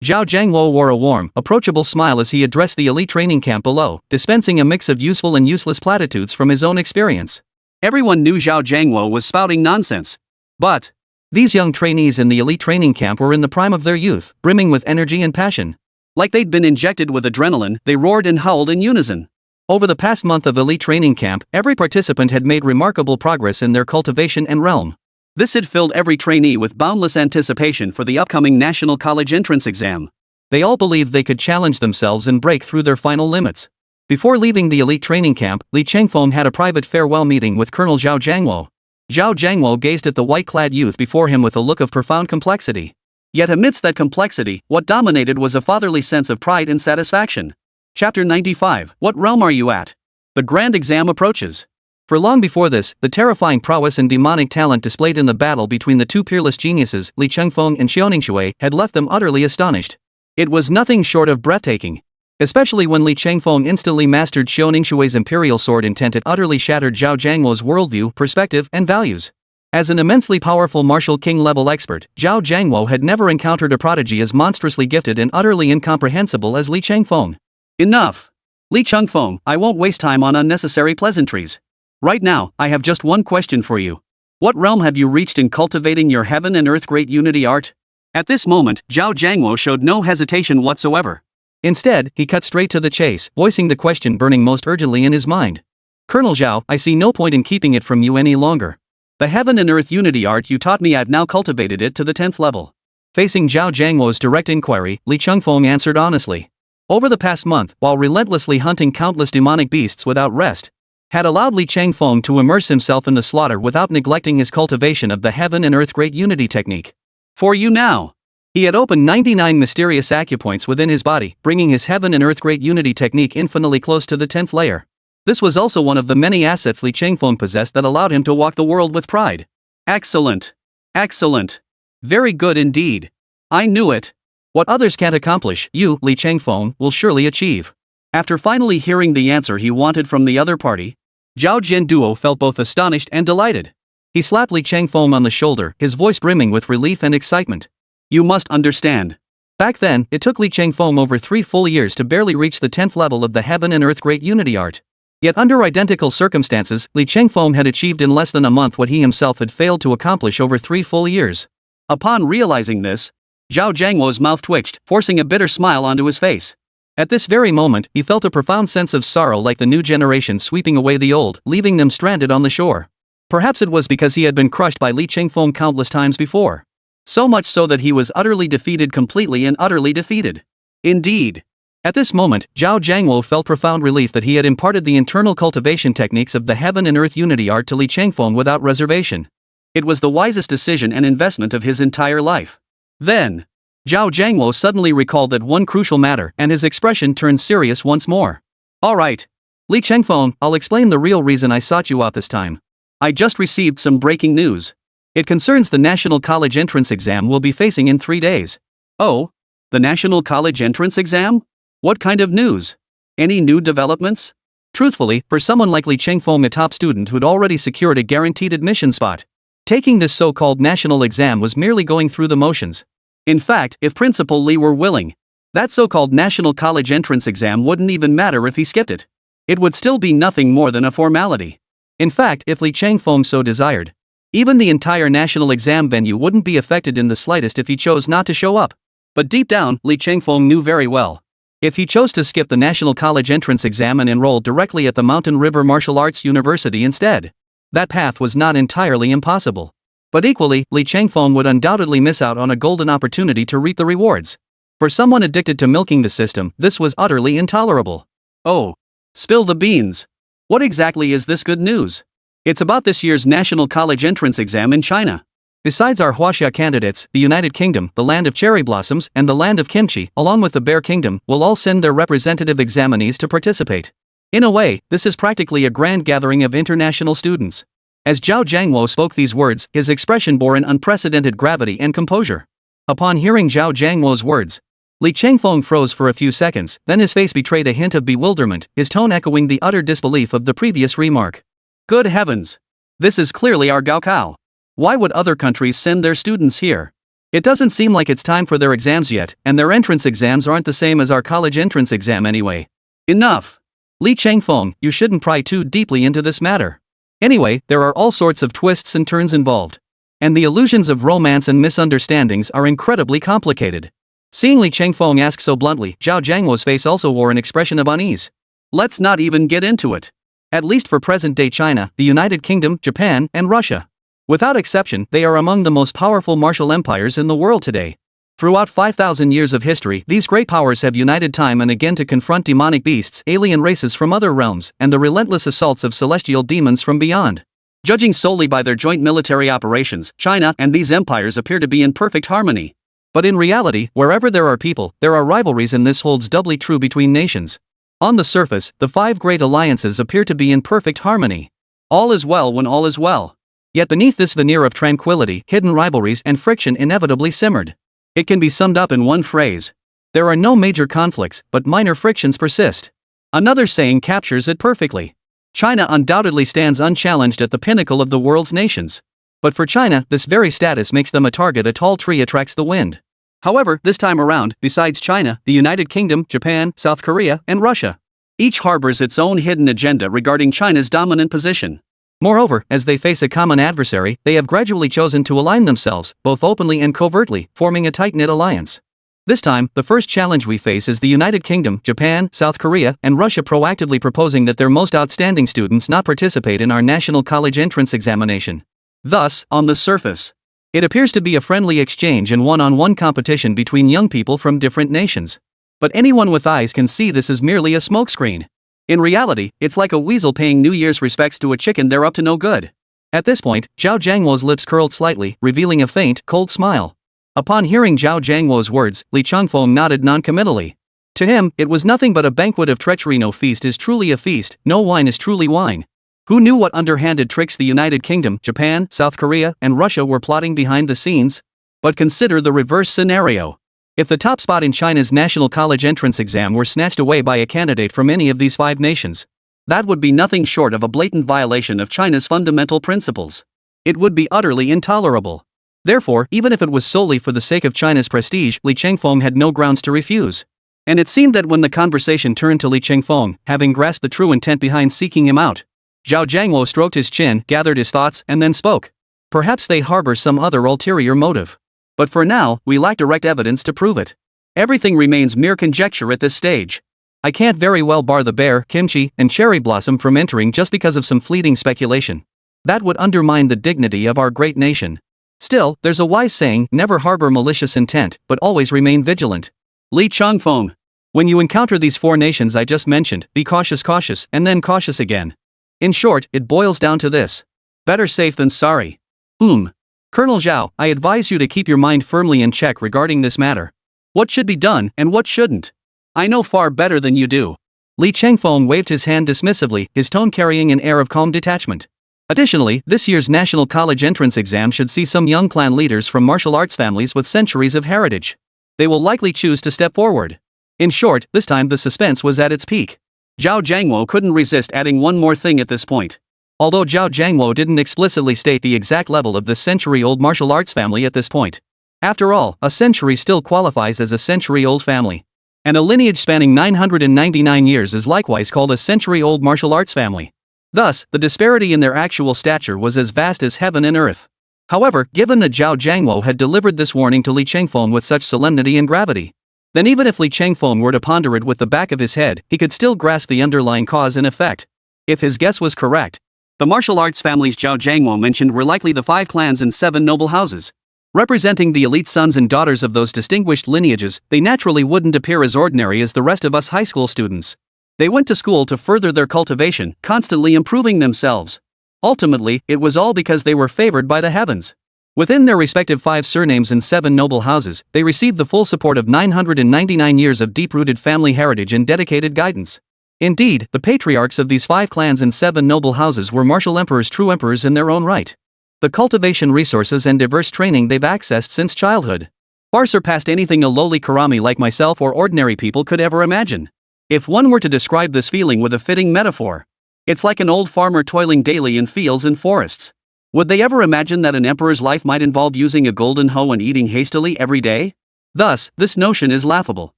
Zhao Jiangwo wore a warm, approachable smile as he addressed the elite training camp below, dispensing a mix of useful and useless platitudes from his own experience. Everyone knew Zhao Jiangwo was spouting nonsense. But these young trainees in the elite training camp were in the prime of their youth, brimming with energy and passion. Like they'd been injected with adrenaline, they roared and howled in unison. Over the past month of elite training camp, every participant had made remarkable progress in their cultivation and realm. This had filled every trainee with boundless anticipation for the upcoming National College entrance exam. They all believed they could challenge themselves and break through their final limits. Before leaving the elite training camp, Li Qingfeng had a private farewell meeting with Colonel Zhao Jiangwo. Zhao Jiangwo gazed at the white-clad youth before him with a look of profound complexity. Yet amidst that complexity, what dominated was a fatherly sense of pride and satisfaction. Chapter 95. What realm are you at? The grand exam approaches. For long before this, the terrifying prowess and demonic talent displayed in the battle between the two peerless geniuses, Li Qingfeng and Xiaoningshui, had left them utterly astonished. It was nothing short of breathtaking. Especially when Li Qingfeng instantly mastered Xiaoningshui's imperial sword intent, it utterly shattered Zhao Jiangwo's worldview, perspective, and values. As an immensely powerful martial king-level expert, Zhao Jiangwo had never encountered a prodigy as monstrously gifted and utterly incomprehensible as Li Qingfeng. Enough! Li Qingfeng, I won't waste time on unnecessary pleasantries. Right now, I have just one question for you. What realm have you reached in cultivating your heaven and earth great unity art? At this moment, Zhao Jiangwo showed no hesitation whatsoever. Instead, he cut straight to the chase, voicing the question burning most urgently in his mind. Colonel Zhao, I see no point in keeping it from you any longer. The heaven and earth unity art you taught me, I've now cultivated it to the 10th level. Facing Zhao Jiangwo's direct inquiry, Li Chengfeng answered honestly. Over the past month, while relentlessly hunting countless demonic beasts without rest, had allowed Li Chengfeng to immerse himself in the slaughter without neglecting his cultivation of the heaven and earth great unity technique. For you now. He had opened 99 mysterious acupoints within his body, bringing his heaven and earth great unity technique infinitely close to the 10th layer. This was also one of the many assets Li Chengfeng possessed that allowed him to walk the world with pride. Excellent. Excellent. Very good indeed. I knew it. What others can't accomplish, you, Li Chengfeng, will surely achieve. After finally hearing the answer he wanted from the other party, Zhao Jianduo felt both astonished and delighted. He slapped Li Chengfeng on the shoulder, his voice brimming with relief and excitement. You must understand. Back then, it took Li Chengfeng over 3 full years to barely reach the 10th level of the heaven and earth great unity art. Yet under identical circumstances, Li Chengfeng had achieved in less than a month what he himself had failed to accomplish over 3 full years. Upon realizing this, Zhao Jiangwo's mouth twitched, forcing a bitter smile onto his face. At this very moment, he felt a profound sense of sorrow, like the new generation sweeping away the old, leaving them stranded on the shore. Perhaps it was because he had been crushed by Li Chengfeng countless times before. So much so that he was utterly defeated, completely and utterly defeated. Indeed. At this moment, Zhao Jiangwo felt profound relief that he had imparted the internal cultivation techniques of the heaven and earth unity art to Li Chengfeng without reservation. It was the wisest decision and investment of his entire life. Then, Zhao Jiangwo suddenly recalled that one crucial matter, and his expression turned serious once more. Alright. Li Chengfeng, I'll explain the real reason I sought you out this time. I just received some breaking news. It concerns the National College Entrance Exam we'll be facing in 3 days. Oh? The National College Entrance Exam? What kind of news? Any new developments? Truthfully, for someone like Li Chengfeng, a top student who'd already secured a guaranteed admission spot, taking this so-called national exam was merely going through the motions. In fact, if Principal Li were willing, that so-called National College Entrance Exam wouldn't even matter if he skipped it. It would still be nothing more than a formality. In fact, if Li Chengfeng so desired, even the entire national exam venue wouldn't be affected in the slightest if he chose not to show up. But deep down, Li Chengfeng knew very well. If he chose to skip the National College Entrance Exam and enroll directly at the Mountain River Martial Arts University instead, that path was not entirely impossible. But equally, Li Chengfeng would undoubtedly miss out on a golden opportunity to reap the rewards. For someone addicted to milking the system, this was utterly intolerable. Oh. Spill the beans. What exactly is this good news? It's about this year's National College Entrance Exam in China. Besides our Huaxia candidates, the United Kingdom, the land of cherry blossoms, and the land of kimchi, along with the Bear Kingdom, will all send their representative examinees to participate. In a way, this is practically a grand gathering of international students. As Zhao Jiangwo spoke these words, his expression bore an unprecedented gravity and composure. Upon hearing Zhao Jiangwo's words, Li Chengfeng froze for a few seconds, then his face betrayed a hint of bewilderment, his tone echoing the utter disbelief of the previous remark. Good heavens! This is clearly our Gaokao. Why would other countries send their students here? It doesn't seem like it's time for their exams yet, and their entrance exams aren't the same as our college entrance exam anyway. Enough! Li Chengfeng, you shouldn't pry too deeply into this matter. Anyway, there are all sorts of twists and turns involved. And the illusions of romance and misunderstandings are incredibly complicated. Seeing Li Chengfeng ask so bluntly, Zhao Jiangwo's face also wore an expression of unease. Let's not even get into it. At least for present-day China, the United Kingdom, Japan, and Russia. Without exception, they are among the most powerful martial empires in the world today. Throughout 5,000 years of history, these great powers have united time and again to confront demonic beasts, alien races from other realms, and the relentless assaults of celestial demons from beyond. Judging solely by their joint military operations, China and these empires appear to be in perfect harmony. But in reality, wherever there are people, there are rivalries, and this holds doubly true between nations. On the surface, the 5 great alliances appear to be in perfect harmony. All is well when all is well. Yet beneath this veneer of tranquility, hidden rivalries and friction inevitably simmered. It can be summed up in one phrase. There are no major conflicts, but minor frictions persist. Another saying captures it perfectly. China undoubtedly stands unchallenged at the pinnacle of the world's nations. But for China, this very status makes them a target a tall tree attracts the wind. However, this time around, besides China, the United Kingdom, Japan, South Korea, and Russia, each harbors its own hidden agenda regarding China's dominant position. Moreover, as they face a common adversary, they have gradually chosen to align themselves, both openly and covertly, forming a tight-knit alliance. This time, the first challenge we face is the United Kingdom, Japan, South Korea, and Russia proactively proposing that their most outstanding students not participate in our national college entrance examination. Thus, on the surface, it appears to be a friendly exchange and one-on-one competition between young people from different nations. But anyone with eyes can see this is merely a smokescreen. In reality, it's like a weasel paying New Year's respects to a chicken they're up to no good. At this point, Zhao Jiangwo's lips curled slightly, revealing a faint, cold smile. Upon hearing Zhao Jiangwo's words, Li Changfeng nodded noncommittally. To him, it was nothing but a banquet of treachery. No feast is truly a feast, no wine is truly wine. Who knew what underhanded tricks the United Kingdom, Japan, South Korea, and Russia were plotting behind the scenes? But consider the reverse scenario. If the top spot in China's national college entrance exam were snatched away by a candidate from any of these 5 nations, that would be nothing short of a blatant violation of China's fundamental principles. It would be utterly intolerable. Therefore, even if it was solely for the sake of China's prestige, Li Changfeng had no grounds to refuse. And it seemed that when the conversation turned to Li Changfeng, having grasped the true intent behind seeking him out, Zhao Jiangwo stroked his chin, gathered his thoughts, and then spoke. Perhaps they harbor some other ulterior motive. But for now, we lack direct evidence to prove it. Everything remains mere conjecture at this stage. I can't very well bar the bear, kimchi, and cherry blossom from entering just because of some fleeting speculation. That would undermine the dignity of our great nation. Still, there's a wise saying, never harbor malicious intent, but always remain vigilant. Li Changfeng. When you encounter these 4 nations I just mentioned, be cautious, and then cautious again. In short, it boils down to this. Better safe than sorry. Colonel Zhao, I advise you to keep your mind firmly in check regarding this matter. What should be done, and what shouldn't? I know far better than you do. Li Changfeng waved his hand dismissively, his tone carrying an air of calm detachment. Additionally, this year's national college entrance exam should see some young clan leaders from martial arts families with centuries of heritage. They will likely choose to step forward. In short, this time the suspense was at its peak. Zhao Jiangwo couldn't resist adding one more thing at this point. Although Zhao Jiangwo didn't explicitly state the exact level of this century-old martial arts family at this point. After all, a century still qualifies as a century-old family. And a lineage spanning 999 years is likewise called a century-old martial arts family. Thus, the disparity in their actual stature was as vast as heaven and earth. However, given that Zhao Jiangwo had delivered this warning to Li Changfeng with such solemnity and gravity, then even if Li Changfeng were to ponder it with the back of his head, he could still grasp the underlying cause and effect. If his guess was correct, the martial arts families Zhao Jiangwo mentioned were likely the 5 clans and 7 noble houses. Representing the elite sons and daughters of those distinguished lineages, they naturally wouldn't appear as ordinary as the rest of us high school students. They went to school to further their cultivation, constantly improving themselves. Ultimately, it was all because they were favored by the heavens. Within their respective 5 surnames and 7 noble houses, they received the full support of 999 years of deep-rooted family heritage and dedicated guidance. Indeed, the patriarchs of these 5 clans and 7 noble houses were martial emperors, true emperors in their own right. The cultivation resources and diverse training they've accessed since childhood far surpassed anything a lowly karami like myself or ordinary people could ever imagine. If one were to describe this feeling with a fitting metaphor, it's like an old farmer toiling daily in fields and forests. Would they ever imagine that an emperor's life might involve using a golden hoe and eating hastily every day? Thus, this notion is laughable.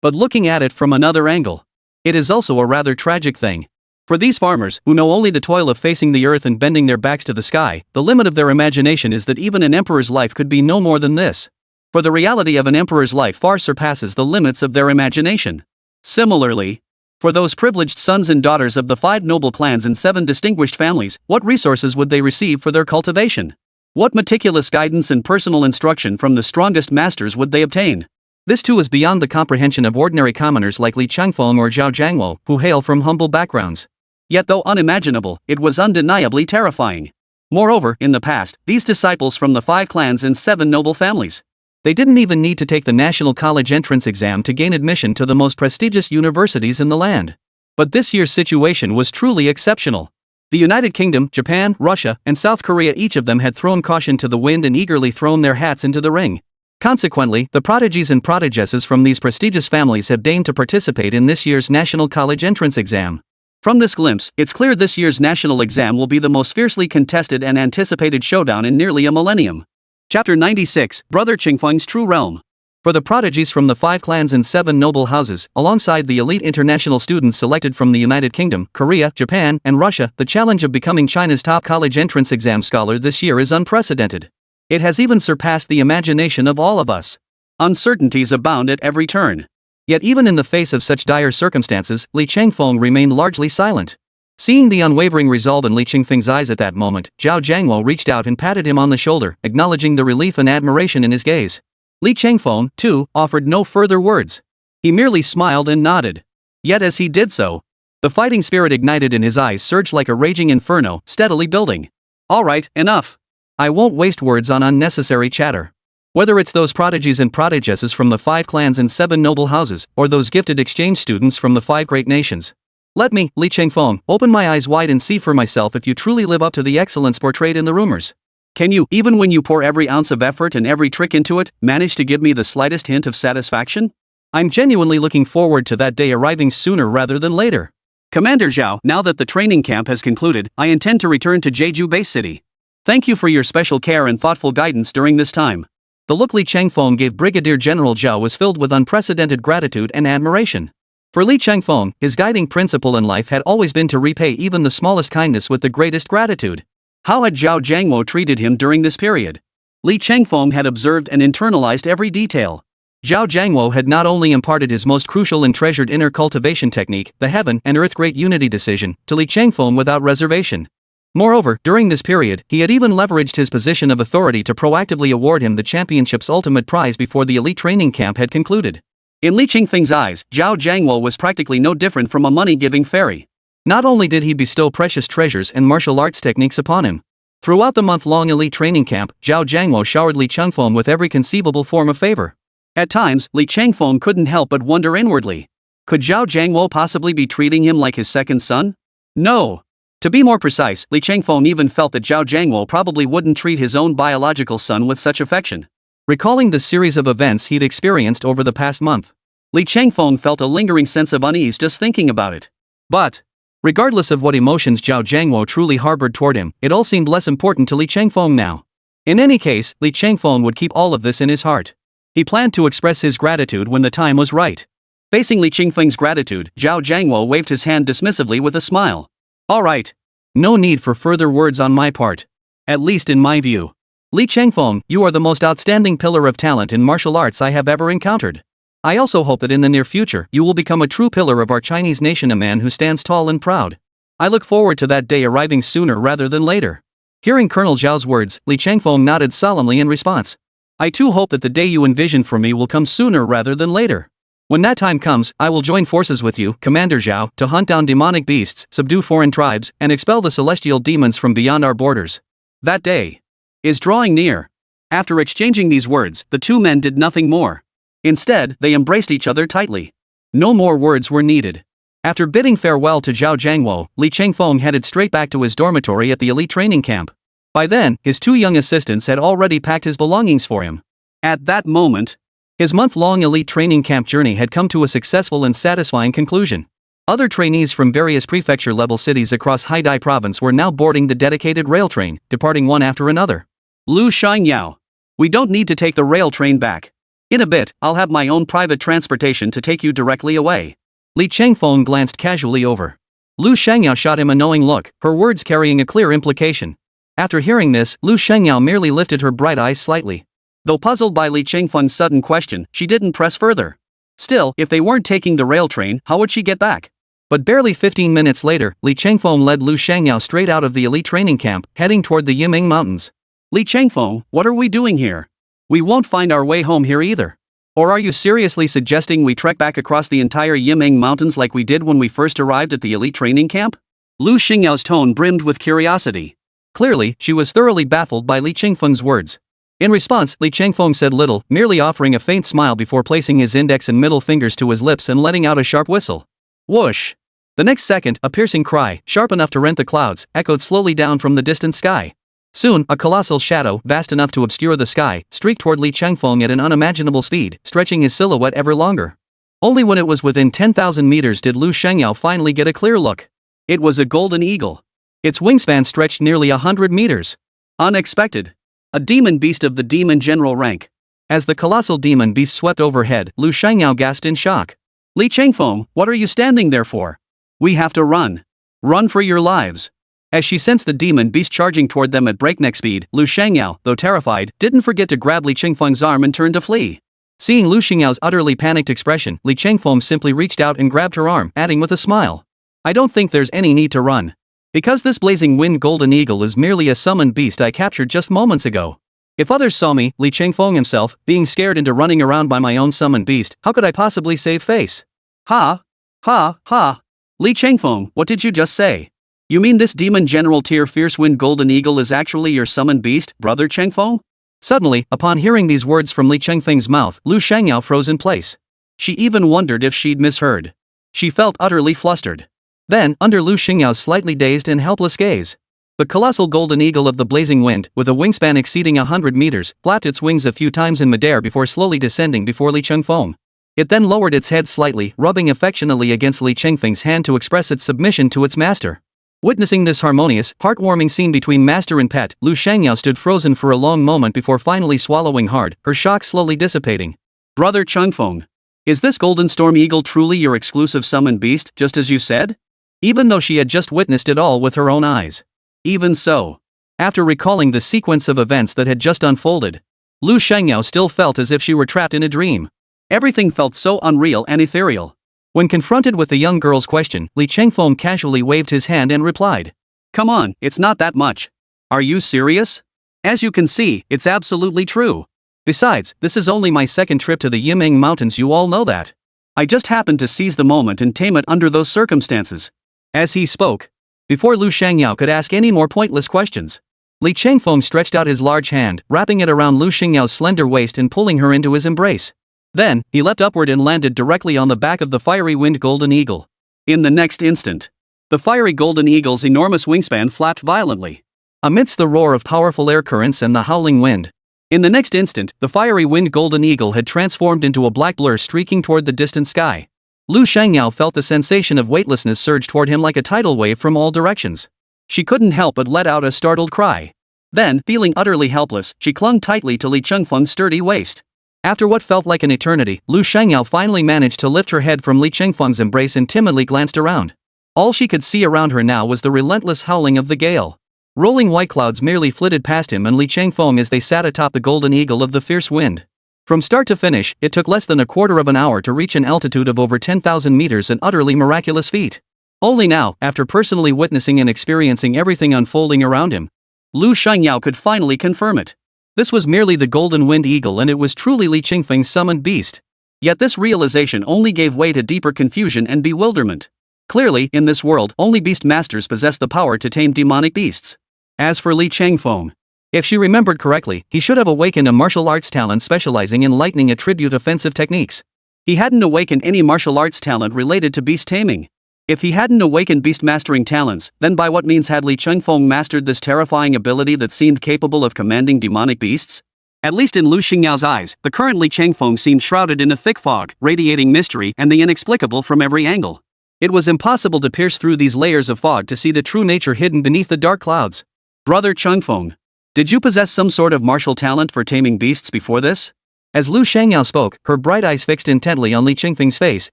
But looking at it from another angle, it is also a rather tragic thing. For these farmers, who know only the toil of facing the earth and bending their backs to the sky, the limit of their imagination is that even an emperor's life could be no more than this. For the reality of an emperor's life far surpasses the limits of their imagination. Similarly, for those privileged sons and daughters of the 5 noble clans and 7 distinguished families, what resources would they receive for their cultivation? What meticulous guidance and personal instruction from the strongest masters would they obtain? This too is beyond the comprehension of ordinary commoners like Li Changfeng or Zhao Jiangwo, who hail from humble backgrounds. Yet though unimaginable, it was undeniably terrifying. Moreover, in the past, these disciples from the 5 clans and 7 noble families, they didn't even need to take the national college entrance exam to gain admission to the most prestigious universities in the land. But this year's situation was truly exceptional. The United Kingdom, Japan, Russia, and South Korea, each of them had thrown caution to the wind and eagerly thrown their hats into the ring. Consequently, the prodigies and prodigesses from these prestigious families have deigned to participate in this year's national college entrance exam. From this glimpse, it's clear this year's national exam will be the most fiercely contested and anticipated showdown in nearly a millennium. Chapter 96, Brother Qingfeng's True Realm. For the prodigies from the 5 clans and 7 noble houses, alongside the elite international students selected from the United Kingdom, Korea, Japan, and Russia, the challenge of becoming China's top college entrance exam scholar this year is unprecedented. It has even surpassed the imagination of all of us. Uncertainties abound at every turn. Yet even in the face of such dire circumstances, Li Changfeng remained largely silent. Seeing the unwavering resolve in Li Qingfeng's eyes at that moment, Zhao Jiangwo reached out and patted him on the shoulder, acknowledging the relief and admiration in his gaze. Li Changfeng, too, offered no further words. He merely smiled and nodded. Yet as he did so, the fighting spirit ignited in his eyes surged like a raging inferno, steadily building. Alright, enough. I won't waste words on unnecessary chatter. Whether it's those prodigies and prodigesses from the 5 clans and 7 noble houses, or those gifted exchange students from the 5 great nations. Let me, Li Changfeng, open my eyes wide and see for myself if you truly live up to the excellence portrayed in the rumors. Can you, even when you pour every ounce of effort and every trick into it, manage to give me the slightest hint of satisfaction? I'm genuinely looking forward to that day arriving sooner rather than later. Commander Zhao, now that the training camp has concluded, I intend to return to Jeju Base City. Thank you for your special care and thoughtful guidance during this time. The look Li Changfeng gave Brigadier General Zhao was filled with unprecedented gratitude and admiration. For Li Changfeng, his guiding principle in life had always been to repay even the smallest kindness with the greatest gratitude. How had Zhao Jiangwo treated him during this period? Li Changfeng had observed and internalized every detail. Zhao Jiangwo had not only imparted his most crucial and treasured inner cultivation technique, the Heaven and Earth Great Unity Decision, to Li Changfeng without reservation. Moreover, during this period, he had even leveraged his position of authority to proactively award him the championship's ultimate prize before the elite training camp had concluded. In Li Qingfeng's eyes, Zhao Jiangwo was practically no different from a money-giving fairy. Not only did he bestow precious treasures and martial arts techniques upon him. Throughout the month-long elite training camp, Zhao Jiangwo showered Li Changfeng with every conceivable form of favor. At times, Li Changfeng couldn't help but wonder inwardly. Could Zhao Jiangwo possibly be treating him like his second son? No. To be more precise, Li Changfeng even felt that Zhao Jiangwo probably wouldn't treat his own biological son with such affection. Recalling the series of events he'd experienced over the past month, Li Changfeng felt a lingering sense of unease just thinking about it. But, regardless of what emotions Zhao Jiangwo truly harbored toward him, it all seemed less important to Li Changfeng now. In any case, Li Changfeng would keep all of this in his heart. He planned to express his gratitude when the time was right. Facing Li Qingfeng's gratitude, Zhao Jiangwo waved his hand dismissively with a smile. Alright. No need for further words on my part. At least in my view. Li Changfeng, you are the most outstanding pillar of talent in martial arts I have ever encountered. I also hope that in the near future you will become a true pillar of our Chinese nation, a man who stands tall and proud. I look forward to that day arriving sooner rather than later. Hearing Colonel Zhao's words, Li Changfeng nodded solemnly in response. I too hope that the day you envision for me will come sooner rather than later. When that time comes, I will join forces with you, Commander Zhao, to hunt down demonic beasts, subdue foreign tribes, and expel the celestial demons from beyond our borders. That day is drawing near. After exchanging these words, the two men did nothing more. Instead, they embraced each other tightly. No more words were needed. After bidding farewell to Zhao Jiangwo, Li Changfeng headed straight back to his dormitory at the elite training camp. By then, his 2 young assistants had already packed his belongings for him. At that moment, his month-long elite training camp journey had come to a successful and satisfying conclusion. Other trainees from various prefecture-level cities across Haidai province were now boarding the dedicated rail train, departing one after another. Lu Xiangyao. We don't need to take the rail train back. In a bit, I'll have my own private transportation to take you directly away. Li Changfeng glanced casually over. Lu Xiangyao shot him a knowing look, her words carrying a clear implication. After hearing this, Lu Xiangyao merely lifted her bright eyes slightly. Though puzzled by Li Changfeng's sudden question, she didn't press further. Still, if they weren't taking the rail train, how would she get back? But barely 15 minutes later, Li Changfeng led Lu Xiangyao straight out of the elite training camp, heading toward the Yiming Mountains. Li Changfeng, what are we doing here? We won't find our way home here either. Or are you seriously suggesting we trek back across the entire Yiming Mountains like we did when we first arrived at the elite training camp? Lu Xingyao's tone brimmed with curiosity. Clearly, she was thoroughly baffled by Li Changfeng's words. In response, Li Changfeng said little, merely offering a faint smile before placing his index and middle fingers to his lips and letting out a sharp whistle. Whoosh! The next second, a piercing cry, sharp enough to rent the clouds, echoed slowly down from the distant sky. Soon, a colossal shadow, vast enough to obscure the sky, streaked toward Li Changfeng at an unimaginable speed, stretching his silhouette ever longer. Only when it was within 10,000 meters did Lu Xiangyao finally get a clear look. It was a golden eagle. Its wingspan stretched nearly 100 meters. Unexpected. A demon beast of the demon general rank. As the colossal demon beast swept overhead, Lu Xiangyao gasped in shock. Li Changfeng, what are you standing there for? We have to run. Run for your lives. As she sensed the demon beast charging toward them at breakneck speed, Lu Xiangyao, though terrified, didn't forget to grab Li Changfeng's arm and turn to flee. Seeing Lu Xingyao's utterly panicked expression, Li Chengfeng simply reached out and grabbed her arm, adding with a smile. I don't think there's any need to run. Because this blazing wind golden eagle is merely a summoned beast I captured just moments ago. If others saw me, Li Chengfeng himself, being scared into running around by my own summoned beast, how could I possibly save face? Ha! Ha! Ha! Li Chengfeng, what did you just say? You mean this demon general tier fierce wind golden eagle is actually your summoned beast, brother Chengfeng? Suddenly, upon hearing these words from Li Chengfeng's mouth, Lu Shangyao froze in place. She even wondered if she'd misheard. She felt utterly flustered. Then, under Lu Xingyao's slightly dazed and helpless gaze, the colossal golden eagle of the blazing wind, with a wingspan exceeding 100 meters, flapped its wings a few times in midair before slowly descending before Li Chengfeng. It then lowered its head slightly, rubbing affectionately against Li Chengfeng's hand to express its submission to its master. Witnessing this harmonious, heartwarming scene between master and pet, Lu Shangyao stood frozen for a long moment before finally swallowing hard, her shock slowly dissipating. Brother Chengfeng, is this golden storm eagle truly your exclusive summoned beast, just as you said? Even though she had just witnessed it all with her own eyes. Even so, after recalling the sequence of events that had just unfolded, Lu Shangyao still felt as if she were trapped in a dream. Everything felt so unreal and ethereal. When confronted with the young girl's question, Li Chengfeng casually waved his hand and replied. Come on, it's not that much. Are you serious? As you can see, it's absolutely true. Besides, this is only my second trip to the Yimeng Mountains, you all know that. I just happened to seize the moment and tame it under those circumstances. As he spoke, before Lu Shangyao could ask any more pointless questions, Li Chengfeng stretched out his large hand, wrapping it around Lu Xingyao's slender waist and pulling her into his embrace. Then, he leapt upward and landed directly on the back of the fiery wind golden eagle. In the next instant, the fiery golden eagle's enormous wingspan flapped violently, amidst the roar of powerful air currents and the howling wind. In the next instant, the fiery wind golden eagle had transformed into a black blur streaking toward the distant sky. Lu Shangyao felt the sensation of weightlessness surge toward him like a tidal wave from all directions. She couldn't help but let out a startled cry. Then, feeling utterly helpless, she clung tightly to Li Chengfeng's sturdy waist. After what felt like an eternity, Lu Shangyao finally managed to lift her head from Li Chengfeng's embrace and timidly glanced around. All she could see around her now was the relentless howling of the gale. Rolling white clouds merely flitted past him and Li Chengfeng as they sat atop the golden eagle of the fierce wind. From start to finish, it took less than a quarter of an hour to reach an altitude of over 10,000 meters, an utterly miraculous feat. Only now, after personally witnessing and experiencing everything unfolding around him, Lu Shangyao could finally confirm it. This was merely the golden wind eagle and it was truly Li Chengfeng's summoned beast. Yet this realization only gave way to deeper confusion and bewilderment. Clearly, in this world, only beast masters possess the power to tame demonic beasts. As for Li Chengfeng, if she remembered correctly, he should have awakened a martial arts talent specializing in lightning attribute offensive techniques. He hadn't awakened any martial arts talent related to beast taming. If he hadn't awakened beast mastering talents, then by what means had Li Chengfeng mastered this terrifying ability that seemed capable of commanding demonic beasts? At least in Lu Xingyao's eyes, the current Li Chengfeng seemed shrouded in a thick fog, radiating mystery and the inexplicable from every angle. It was impossible to pierce through these layers of fog to see the true nature hidden beneath the dark clouds. Brother Chengfeng, did you possess some sort of martial talent for taming beasts before this? As Lu Shangyao spoke, her bright eyes fixed intently on Li Chengfeng's face,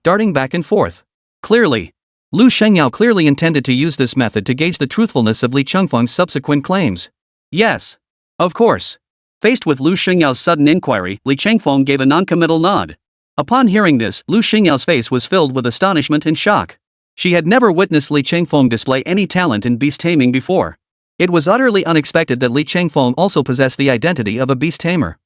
darting back and forth. Clearly, Lu Shangyao clearly intended to use this method to gauge the truthfulness of Li Chengfeng's subsequent claims. Yes. Of course. Faced with Lu Shangyao sudden inquiry, Li Chengfeng gave a noncommittal nod. Upon hearing this, Lu Shangyao face was filled with astonishment and shock. She had never witnessed Li Chengfeng display any talent in beast taming before. It was utterly unexpected that Li Chengfeng also possessed the identity of a beast tamer.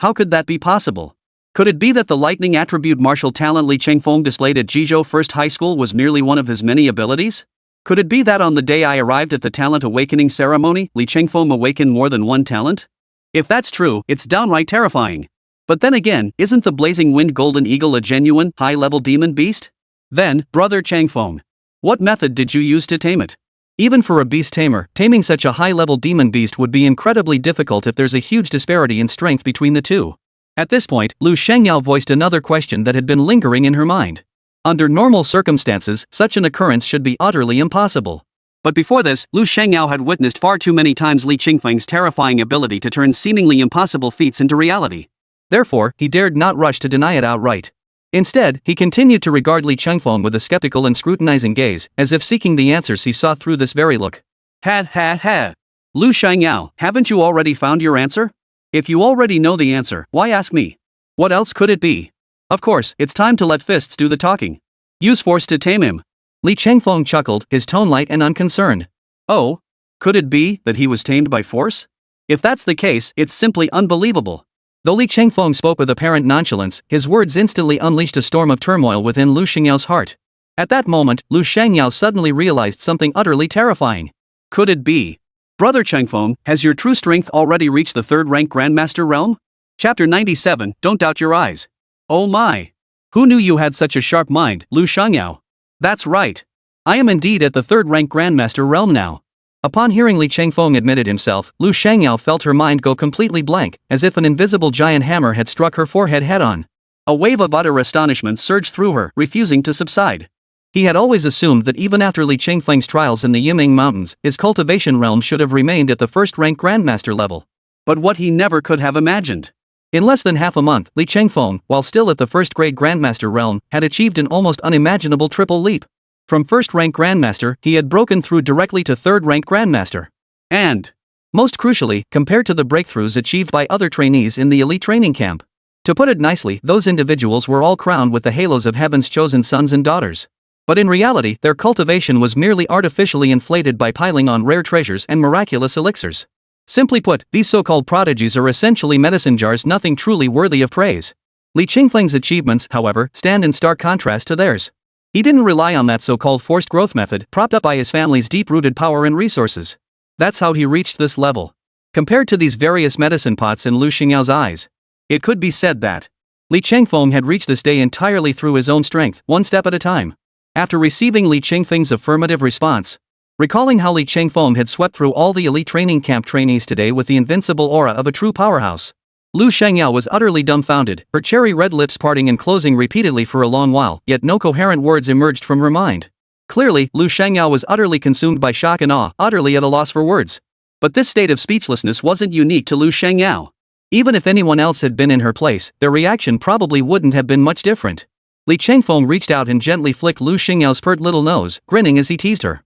How could that be possible? Could it be that the lightning attribute martial talent Li Chengfeng displayed at Jizhou First High School was merely one of his many abilities? Could it be that on the day I arrived at the talent awakening ceremony, Li Chengfeng awakened more than one talent? If that's true, it's downright terrifying. But then again, isn't the blazing wind golden eagle a genuine, high-level demon beast? Then, brother Chengfeng, what method did you use to tame it? Even for a beast tamer, taming such a high-level demon beast would be incredibly difficult if there's a huge disparity in strength between the two. At this point, Lu Shangyao voiced another question that had been lingering in her mind. Under normal circumstances, such an occurrence should be utterly impossible. But before this, Lu Shangyao had witnessed far too many times Li Chengfeng's terrifying ability to turn seemingly impossible feats into reality. Therefore, he dared not rush to deny it outright. Instead, he continued to regard Li Chengfeng with a skeptical and scrutinizing gaze, as if seeking the answers he saw through this very look. Ha. Lu Shangyao, haven't you already found your answer? If you already know the answer, why ask me? What else could it be? Of course, it's time to let fists do the talking. Use force to tame him. Li Changfeng chuckled, his tone light and unconcerned. Oh? Could it be that he was tamed by force? If that's the case, it's simply unbelievable. Though Li Changfeng spoke with apparent nonchalance, his words instantly unleashed a storm of turmoil within Lu Shengyao's heart. At that moment, Lu Shengyao suddenly realized something utterly terrifying. Could it be? Brother Changfeng, has your true strength already reached the third-rank Grandmaster realm? Chapter 97, Don't Doubt Your Eyes. Oh my! Who knew you had such a sharp mind, Lu Shengyao? That's right. I am indeed at the third-rank Grandmaster realm now. Upon hearing Li Changfeng admitted himself, Lu Shengyao felt her mind go completely blank, as if an invisible giant hammer had struck her forehead head-on. A wave of utter astonishment surged through her, refusing to subside. He had always assumed that even after Li Changfeng's trials in the Yiming Mountains, his cultivation realm should have remained at the first-rank Grandmaster level. But what he never could have imagined. In less than half a month, Li Changfeng, while still at the first-grade Grandmaster realm, had achieved an almost unimaginable triple leap. From first-rank Grandmaster, he had broken through directly to third-rank Grandmaster. And, most crucially, compared to the breakthroughs achieved by other trainees in the elite training camp. To put it nicely, those individuals were all crowned with the halos of heaven's chosen sons and daughters. But in reality, their cultivation was merely artificially inflated by piling on rare treasures and miraculous elixirs. Simply put, these so-called prodigies are essentially medicine jars, nothing truly worthy of praise. Li Changfeng's achievements, however, stand in stark contrast to theirs. He didn't rely on that so-called forced growth method, propped up by his family's deep-rooted power and resources. That's how he reached this level. Compared to these various medicine pots in Lu Shengyao eyes, it could be said that Li Changfeng had reached this day entirely through his own strength, one step at a time. After receiving Li Changfeng's affirmative response, recalling how Li Changfeng had swept through all the elite training camp trainees today with the invincible aura of a true powerhouse, Lu Shengyao was utterly dumbfounded, her cherry-red lips parting and closing repeatedly for a long while, yet no coherent words emerged from her mind. Clearly, Lu Shengyao was utterly consumed by shock and awe, utterly at a loss for words. But this state of speechlessness wasn't unique to Lu Shengyao. Even if anyone else had been in her place, their reaction probably wouldn't have been much different. Li Changfeng reached out and gently flicked Lu Shengyao's pert little nose, grinning as he teased her.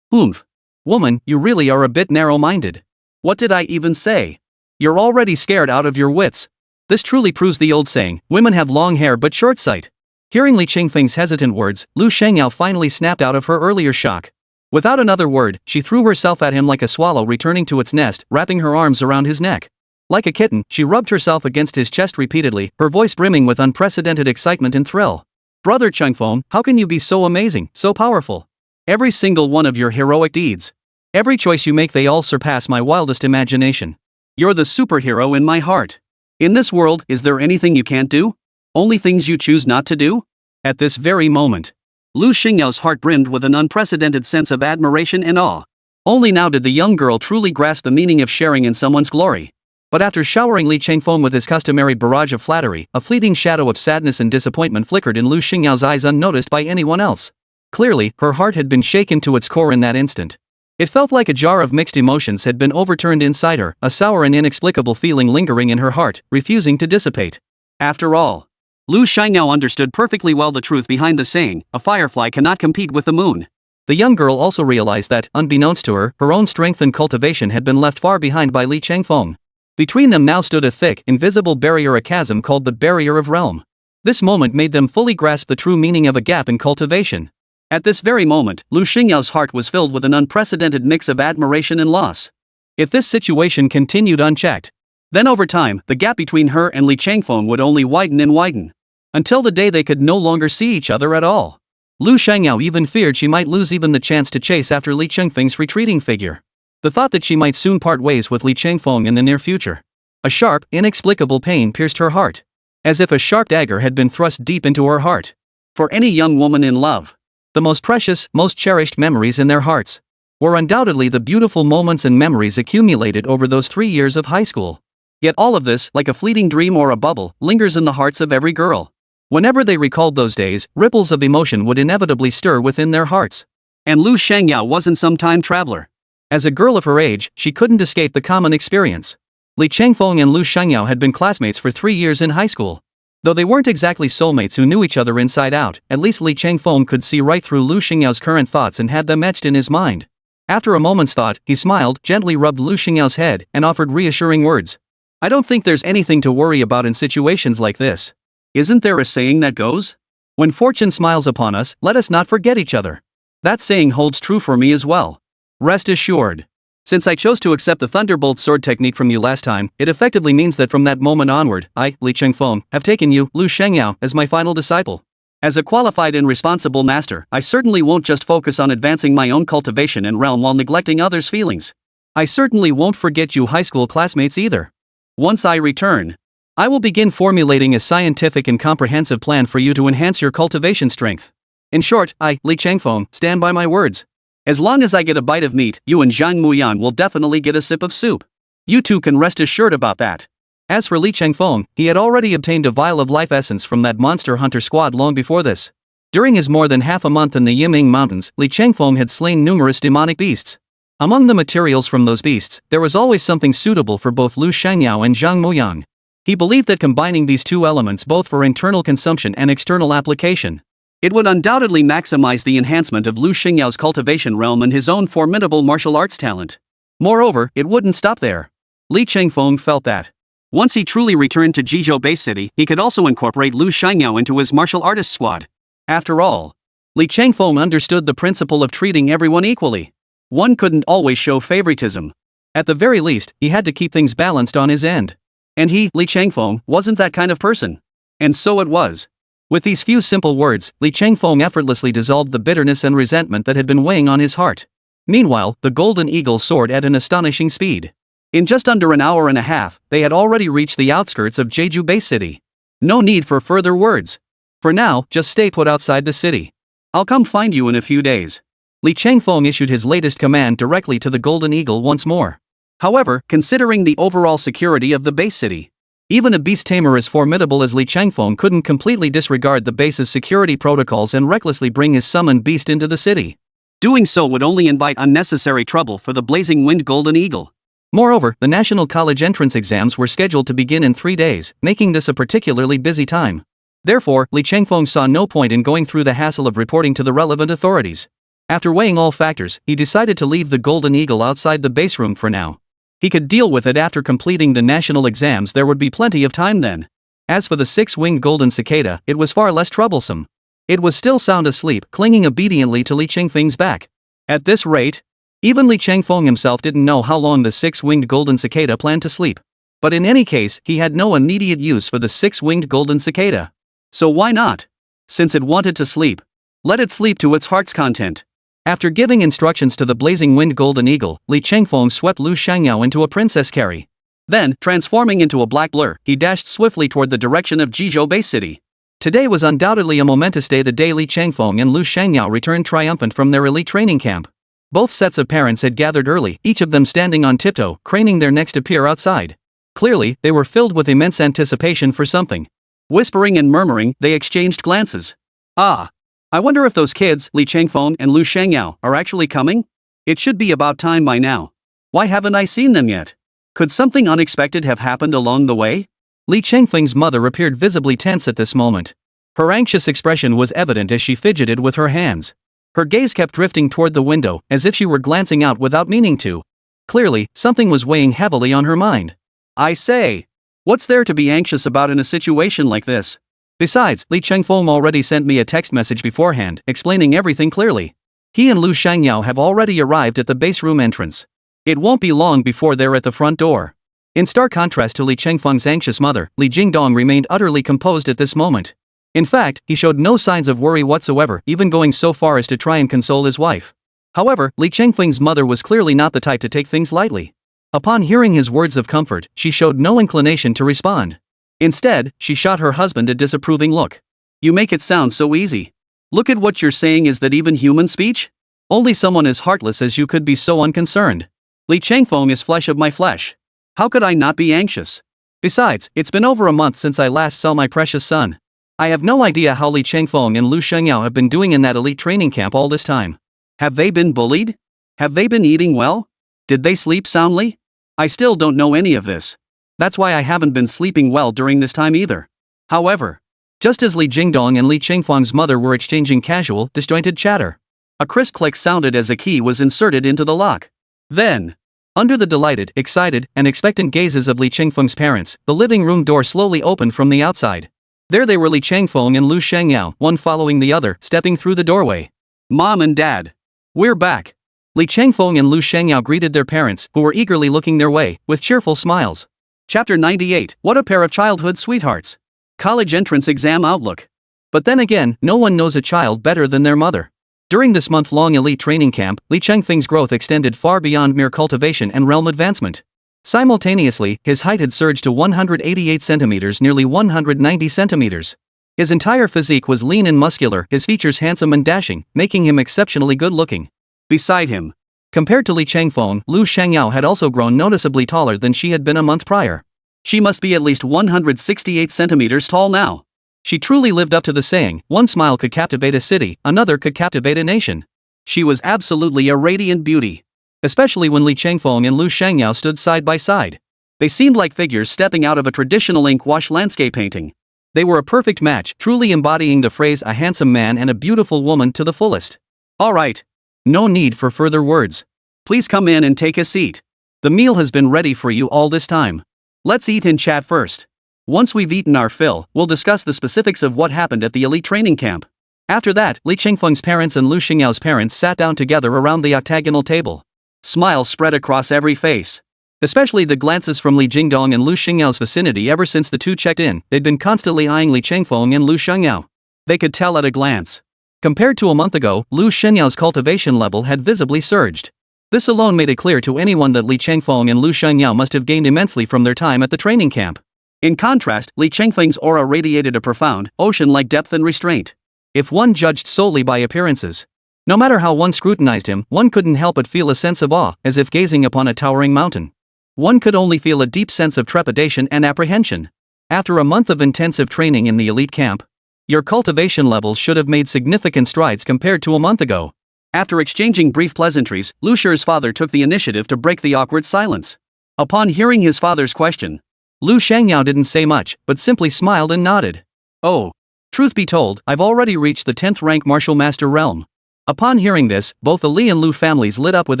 "Oomph. Woman, you really are a bit narrow-minded." What did I even say? "You're already scared out of your wits." This truly proves the old saying, women have long hair but short sight. Hearing Li Changfeng's hesitant words, Lu Shengyao finally snapped out of her earlier shock. Without another word, she threw herself at him like a swallow returning to its nest, wrapping her arms around his neck. Like a kitten, she rubbed herself against his chest repeatedly, her voice brimming with unprecedented excitement and thrill. "Brother Changfeng, how can you be so amazing, so powerful? Every single one of your heroic deeds. Every choice you make, they all surpass my wildest imagination. You're the superhero in my heart. In this world, is there anything you can't do? Only things you choose not to do?" At this very moment, Lu Shengyao heart brimmed with an unprecedented sense of admiration and awe. Only now did the young girl truly grasp the meaning of sharing in someone's glory. But after showering Li Changfeng with his customary barrage of flattery, a fleeting shadow of sadness and disappointment flickered in Lu Shengyao eyes unnoticed by anyone else. Clearly, her heart had been shaken to its core in that instant. It felt like a jar of mixed emotions had been overturned inside her, a sour and inexplicable feeling lingering in her heart, refusing to dissipate. After all, Lu Shengyao understood perfectly well the truth behind the saying, a firefly cannot compete with the moon. The young girl also realized that, unbeknownst to her, her own strength and cultivation had been left far behind by Li Changfeng. Between them now stood a thick, invisible barrier, a chasm called the Barrier of Realm. This moment made them fully grasp the true meaning of a gap in cultivation. At this very moment, Lu Shengyao's heart was filled with an unprecedented mix of admiration and loss. If this situation continued unchecked, then over time, the gap between her and Li Changfeng would only widen and widen, until the day they could no longer see each other at all. Lu Shengyao even feared she might lose even the chance to chase after Li Changfeng's retreating figure. The thought that she might soon part ways with Li Changfeng in the near future. A sharp, inexplicable pain pierced her heart. As if a sharp dagger had been thrust deep into her heart. For any young woman in love, the most precious, most cherished memories in their hearts were undoubtedly the beautiful moments and memories accumulated over those 3 years of high school. Yet all of this, like a fleeting dream or a bubble, lingers in the hearts of every girl. Whenever they recalled those days, ripples of emotion would inevitably stir within their hearts. And Lu Shengyao wasn't some time traveler. As a girl of her age, she couldn't escape the common experience. Li Changfeng and Lu Shengyao had been classmates for 3 years in high school. Though they weren't exactly soulmates who knew each other inside out, at least Li Changfeng could see right through Lu Shengyao's current thoughts and had them etched in his mind. After a moment's thought, he smiled, gently rubbed Lu Shengyao's head, and offered reassuring words. I don't think there's anything to worry about in situations like this. Isn't there a saying that goes? When fortune smiles upon us, let us not forget each other. That saying holds true for me as well. Rest assured. Since I chose to accept the Thunderbolt sword technique from you last time, it effectively means that from that moment onward, I, Li Chengfeng, have taken you, Lu Shengyao, as my final disciple. As a qualified and responsible master, I certainly won't just focus on advancing my own cultivation and realm while neglecting others' feelings. I certainly won't forget you high school classmates either. Once I return, I will begin formulating a scientific and comprehensive plan for you to enhance your cultivation strength. In short, I, Li Chengfeng, stand by my words. As long as I get a bite of meat, you and Zhang Muyan will definitely get a sip of soup. You two can rest assured about that. As for Li Chengfeng, he had already obtained a vial of life essence from that monster hunter squad long before this. During his more than half a month in the Yiming Mountains, Li Chengfeng had slain numerous demonic beasts. Among the materials from those beasts, there was always something suitable for both Lu Shangyao and Zhang Muyang. He believed that combining these two elements both for internal consumption and external application, it would undoubtedly maximize the enhancement of Lu Xingyao's cultivation realm and his own formidable martial arts talent. Moreover, it wouldn't stop there. Li Chengfeng felt that once he truly returned to Jizhou Base City, he could also incorporate Lu Shangyao into his martial artist squad. After all, Li Chengfeng understood the principle of treating everyone equally. One couldn't always show favoritism. At the very least, he had to keep things balanced on his end. And he, Li Chengfeng, wasn't that kind of person. And so it was. With these few simple words, Li Chengfeng effortlessly dissolved the bitterness and resentment that had been weighing on his heart. Meanwhile, the golden eagle soared at an astonishing speed. In just under an hour and a half, they had already reached the outskirts of Jeju Base City. No need for further words. For now, just stay put outside the city. I'll come find you in a few days. Li Chengfeng issued his latest command directly to the golden eagle once more. However, considering the overall security of the base city, even a beast tamer as formidable as Li Chengfeng couldn't completely disregard the base's security protocols and recklessly bring his summoned beast into the city. Doing so would only invite unnecessary trouble for the blazing winged golden eagle. Moreover, the national college entrance exams were scheduled to begin in 3 days, making this a particularly busy time. Therefore, Li Chengfeng saw no point in going through the hassle of reporting to the relevant authorities. After weighing all factors, he decided to leave the golden eagle outside the base room for now. He could deal with it after completing the national exams. There would be plenty of time then. As for the six-winged golden cicada, it was far less troublesome. It was still sound asleep, clinging obediently to Li Chengfeng's back. At this rate, even Li Chengfeng himself didn't know how long the six-winged golden cicada planned to sleep. But in any case, he had no immediate use for the six-winged golden cicada. So why not? Since it wanted to sleep, let it sleep to its heart's content. After giving instructions to the blazing winged golden eagle, Li Chengfeng swept Lu Shangyao into a princess carry. Then, transforming into a black blur, he dashed swiftly toward the direction of Jizhou Base City. Today was undoubtedly a momentous day. The day Li Chengfeng and Lu Shangyao returned triumphant from their elite training camp. Both sets of parents had gathered early, each of them standing on tiptoe, craning their necks to peer outside. Clearly, they were filled with immense anticipation for something. Whispering and murmuring, they exchanged glances. Ah! I wonder if those kids, Li Chengfeng and Lu Shangyao, are actually coming? It should be about time by now. Why haven't I seen them yet? Could something unexpected have happened along the way? Li Chengfeng's mother appeared visibly tense at this moment. Her anxious expression was evident as she fidgeted with her hands. Her gaze kept drifting toward the window, as if she were glancing out without meaning to. Clearly, something was weighing heavily on her mind. I say, what's there to be anxious about in a situation like this? Besides, Li Chengfeng already sent me a text message beforehand, explaining everything clearly. He and Lu Shangyao have already arrived at the base room entrance. It won't be long before they're at the front door. In stark contrast to Li Chengfeng's anxious mother, Li Jingdong remained utterly composed at this moment. In fact, he showed no signs of worry whatsoever, even going so far as to try and console his wife. However, Li Chengfeng's mother was clearly not the type to take things lightly. Upon hearing his words of comfort, she showed no inclination to respond. Instead, she shot her husband a disapproving look. You make it sound so easy. Look at what you're saying. Is that even human speech? Only someone as heartless as you could be so unconcerned. Li Chengfeng is flesh of my flesh. How could I not be anxious? Besides, it's been over a month since I last saw my precious son. I have no idea how Li Chengfeng and Lu Shangyao have been doing in that elite training camp all this time. Have they been bullied? Have they been eating well? Did they sleep soundly? I still don't know any of this. That's why I haven't been sleeping well during this time either. However, just as Li Jingdong and Li Chengfeng's mother were exchanging casual, disjointed chatter, a crisp click sounded as a key was inserted into the lock. Then, Under the delighted, excited, and expectant gazes of Li Chengfeng's parents, the living room door slowly opened from the outside. There they were, Li Chengfeng and Lu Shengyao, one following the other, stepping through the doorway. "Mom and Dad. We're back." Li Chengfeng and Lu Shengyao greeted their parents, who were eagerly looking their way, with cheerful smiles. Chapter 98. What a pair of childhood sweethearts. College entrance exam outlook. But then again, no one knows a child better than their mother. During this month-long elite training camp, Li Chengfeng's growth extended far beyond mere cultivation and realm advancement. Simultaneously, his height had surged to 188 centimeters, nearly 190 centimeters. His entire physique was lean and muscular, his features handsome and dashing, making him exceptionally good-looking. Beside him, compared to Li Chengfeng, Lu Shengyao had also grown noticeably taller than she had been a month prior. She must be at least 168 centimeters tall now. She truly lived up to the saying, one smile could captivate a city, another could captivate a nation. She was absolutely a radiant beauty. Especially when Li Chengfeng and Lu Shengyao stood side by side. They seemed like figures stepping out of a traditional ink wash landscape painting. They were a perfect match, truly embodying the phrase a handsome man and a beautiful woman to the fullest. Alright. No need for further words. Please come in and take a seat. The meal has been ready for you all this time. Let's eat and chat first. Once we've eaten our fill, we'll discuss the specifics of what happened at the elite training camp. After that, Li Chengfeng's parents and Lu Xingyao's parents sat down together around the octagonal table. Smiles spread across every face. Especially the glances from Li Jingdong and Lu Xingyao's vicinity. Ever since the two checked in, they'd been constantly eyeing Li Chengfeng and Lu Shengyao. They could tell at a glance. Compared to a month ago, Lu Shenyao's cultivation level had visibly surged. This alone made it clear to anyone that Li Chengfeng and Lu Shengyao must have gained immensely from their time at the training camp. In contrast, Li Chengfeng's aura radiated a profound, ocean-like depth and restraint. If one judged solely by appearances, no matter how one scrutinized him, one couldn't help but feel a sense of awe, as if gazing upon a towering mountain. One could only feel a deep sense of trepidation and apprehension. After a month of intensive training in the elite camp, your cultivation levels should have made significant strides compared to a month ago. After exchanging brief pleasantries, Lu Shi's father took the initiative to break the awkward silence. Upon hearing his father's question, Lu Shengyao didn't say much, but simply smiled and nodded. Oh. Truth be told, I've already reached the 10th rank martial master realm. Upon hearing this, both the Li and Lu families lit up with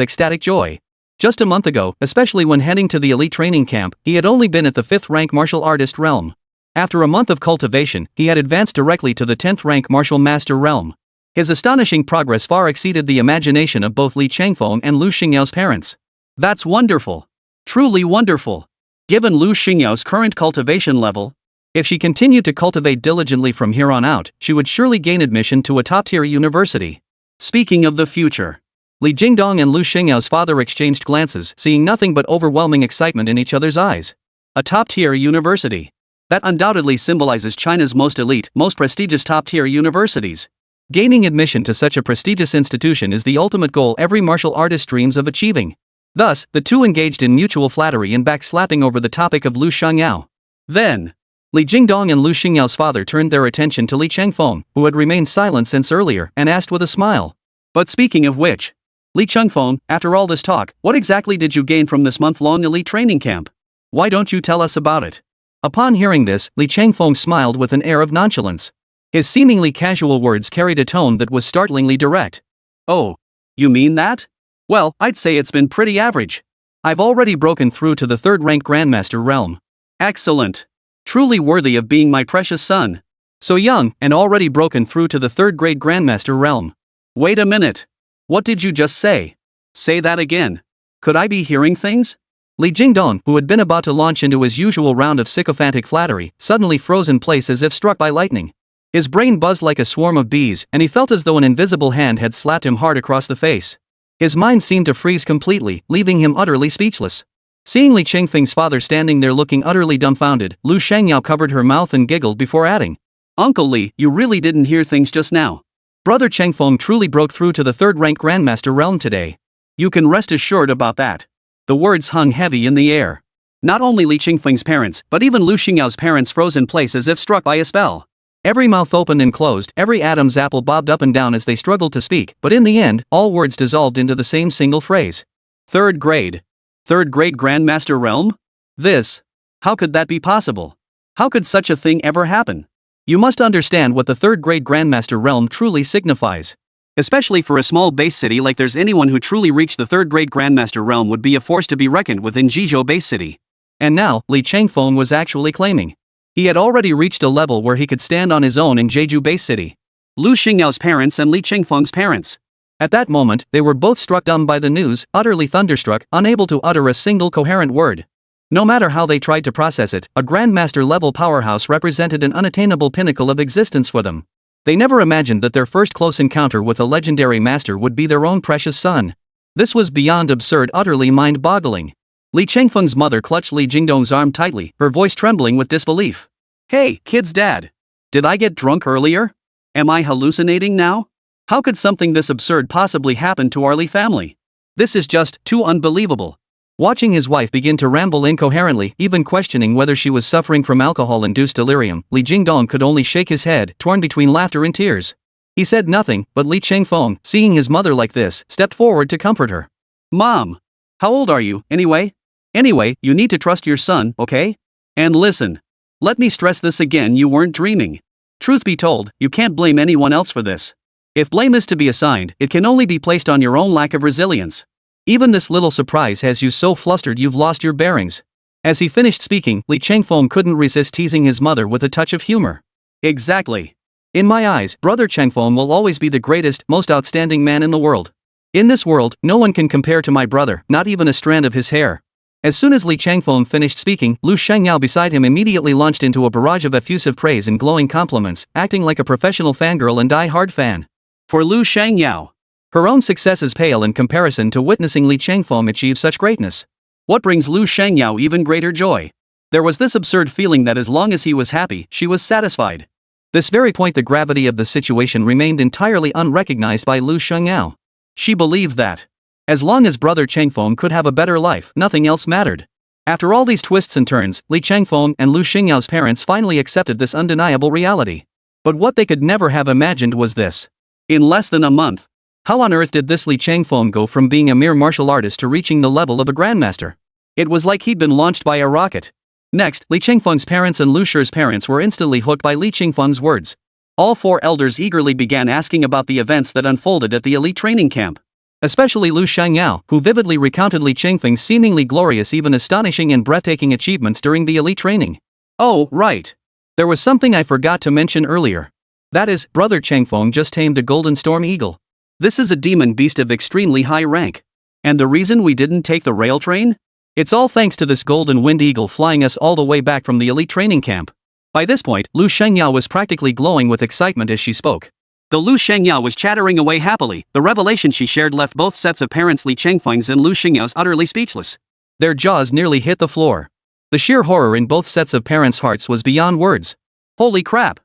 ecstatic joy. Just a month ago, especially when heading to the elite training camp, he had only been at the 5th rank martial artist realm. After a month of cultivation, he had advanced directly to the 10th rank martial master realm. His astonishing progress far exceeded the imagination of both Li Chengfeng and Lu Xingyao's parents. That's wonderful. Truly wonderful. Given Lu Xingyao's current cultivation level, if she continued to cultivate diligently from here on out, she would surely gain admission to a top-tier university. Speaking of the future, Li Jingdong and Lu Xingyao's father exchanged glances, seeing nothing but overwhelming excitement in each other's eyes. A top-tier university. That undoubtedly symbolizes China's most elite, most prestigious top-tier universities. Gaining admission to such a prestigious institution is the ultimate goal every martial artist dreams of achieving. Thus, the two engaged in mutual flattery and backslapping over the topic of Lu Shengyao. Then, Li Jingdong and Lu Xingyao's father turned their attention to Li Chengfeng, who had remained silent since earlier, and asked with a smile. But speaking of which, Li Chengfeng, after all this talk, what exactly did you gain from this month-long elite training camp? Why don't you tell us about it? Upon hearing this, Li Chengfeng smiled with an air of nonchalance. His seemingly casual words carried a tone that was startlingly direct. Oh, you mean that? Well, I'd say it's been pretty average. I've already broken through to the 3rd rank Grandmaster realm. Excellent. Truly worthy of being my precious son. So young, and already broken through to the 3rd grade Grandmaster realm. Wait a minute. What did you just say? Say that again. Could I be hearing things? Li Jingdong, who had been about to launch into his usual round of sycophantic flattery, suddenly froze in place as if struck by lightning. His brain buzzed like a swarm of bees, and he felt as though an invisible hand had slapped him hard across the face. His mind seemed to freeze completely, leaving him utterly speechless. Seeing Li Chengfeng's father standing there looking utterly dumbfounded, Lu Shengyao covered her mouth and giggled before adding, Uncle Li, you really didn't hear things just now. Brother Chengfeng truly broke through to the 3rd rank Grandmaster realm today. You can rest assured about that. The words hung heavy in the air. Not only Li Chengfeng's parents, but even Lu Xingyao's parents froze in place as if struck by a spell. Every mouth opened and closed, every Adam's apple bobbed up and down as they struggled to speak, but in the end, all words dissolved into the same single phrase. 3rd grade. 3rd grade Grandmaster realm? This. How could that be possible? How could such a thing ever happen? You must understand what the 3rd grade Grandmaster realm truly signifies. Especially for a small base city like there's anyone who truly reached the third grade Grandmaster realm would be a force to be reckoned with in Jizhou base city. And now, Li Changfeng was actually claiming. He had already reached a level where he could stand on his own in Jeju base city. Lu Xingyao's parents and Li Changfeng's parents. At that moment, they were both struck dumb by the news, utterly thunderstruck, unable to utter a single coherent word. No matter how they tried to process it, a Grandmaster level powerhouse represented an unattainable pinnacle of existence for them. They never imagined that their first close encounter with a legendary master would be their own precious son. This was beyond absurd, utterly mind-boggling. Li Changfeng's mother clutched Li Jingdong's arm tightly, her voice trembling with disbelief. Hey, kid's dad. Did I get drunk earlier? Am I hallucinating now? How could something this absurd possibly happen to our Li family? This is just too unbelievable. Watching his wife begin to ramble incoherently, even questioning whether she was suffering from alcohol-induced delirium, Li Jingdong could only shake his head, torn between laughter and tears. He said nothing, but Li Changfeng, seeing his mother like this, stepped forward to comfort her. Mom! How old are you, anyway? Anyway, you need to trust your son, okay? And listen. Let me stress this again, you weren't dreaming. Truth be told, you can't blame anyone else for this. If blame is to be assigned, it can only be placed on your own lack of resilience. Even this little surprise has you so flustered you've lost your bearings. As he finished speaking, Li Changfeng couldn't resist teasing his mother with a touch of humor. Exactly. In my eyes, Brother Changfeng will always be the greatest, most outstanding man in the world. In this world, no one can compare to my brother, not even a strand of his hair. As soon as Li Changfeng finished speaking, Lu Shangyao beside him immediately launched into a barrage of effusive praise and glowing compliments, acting like a professional fangirl and die-hard fan. For Lu Shangyao, her own successes pale in comparison to witnessing Li Changfeng achieve such greatness. What brings Lu Shangyao even greater joy? There was this absurd feeling that as long as he was happy, she was satisfied. This very point the gravity of the situation remained entirely unrecognized by Lu Shangyao. She believed that as long as Brother Changfeng could have a better life, nothing else mattered. After all these twists and turns, Li Changfeng and Lu Xingyao's parents finally accepted this undeniable reality. But what they could never have imagined was this. In less than a month, how on earth did this Li Changfeng go from being a mere martial artist to reaching the level of a grandmaster? It was like he'd been launched by a rocket. Next, Li Changfeng's parents and Lu Shi's parents were instantly hooked by Li Changfeng's words. All four elders eagerly began asking about the events that unfolded at the elite training camp. Especially Lu Shangyao, who vividly recounted Li Changfeng's seemingly glorious, even astonishing and breathtaking achievements during the elite training. Oh, right. There was something I forgot to mention earlier. That is, Brother Changfeng just tamed a golden storm eagle. This is a demon beast of extremely high rank. And the reason we didn't take the rail train? It's all thanks to this golden wind eagle flying us all the way back from the elite training camp. By this point, Lu Shangyao was practically glowing with excitement as she spoke. Though Lu Shangyao was chattering away happily, the revelation she shared left both sets of parents Li Changfeng's and Lu Xingyao's utterly speechless. Their jaws nearly hit the floor. The sheer horror in both sets of parents' hearts was beyond words. Holy crap!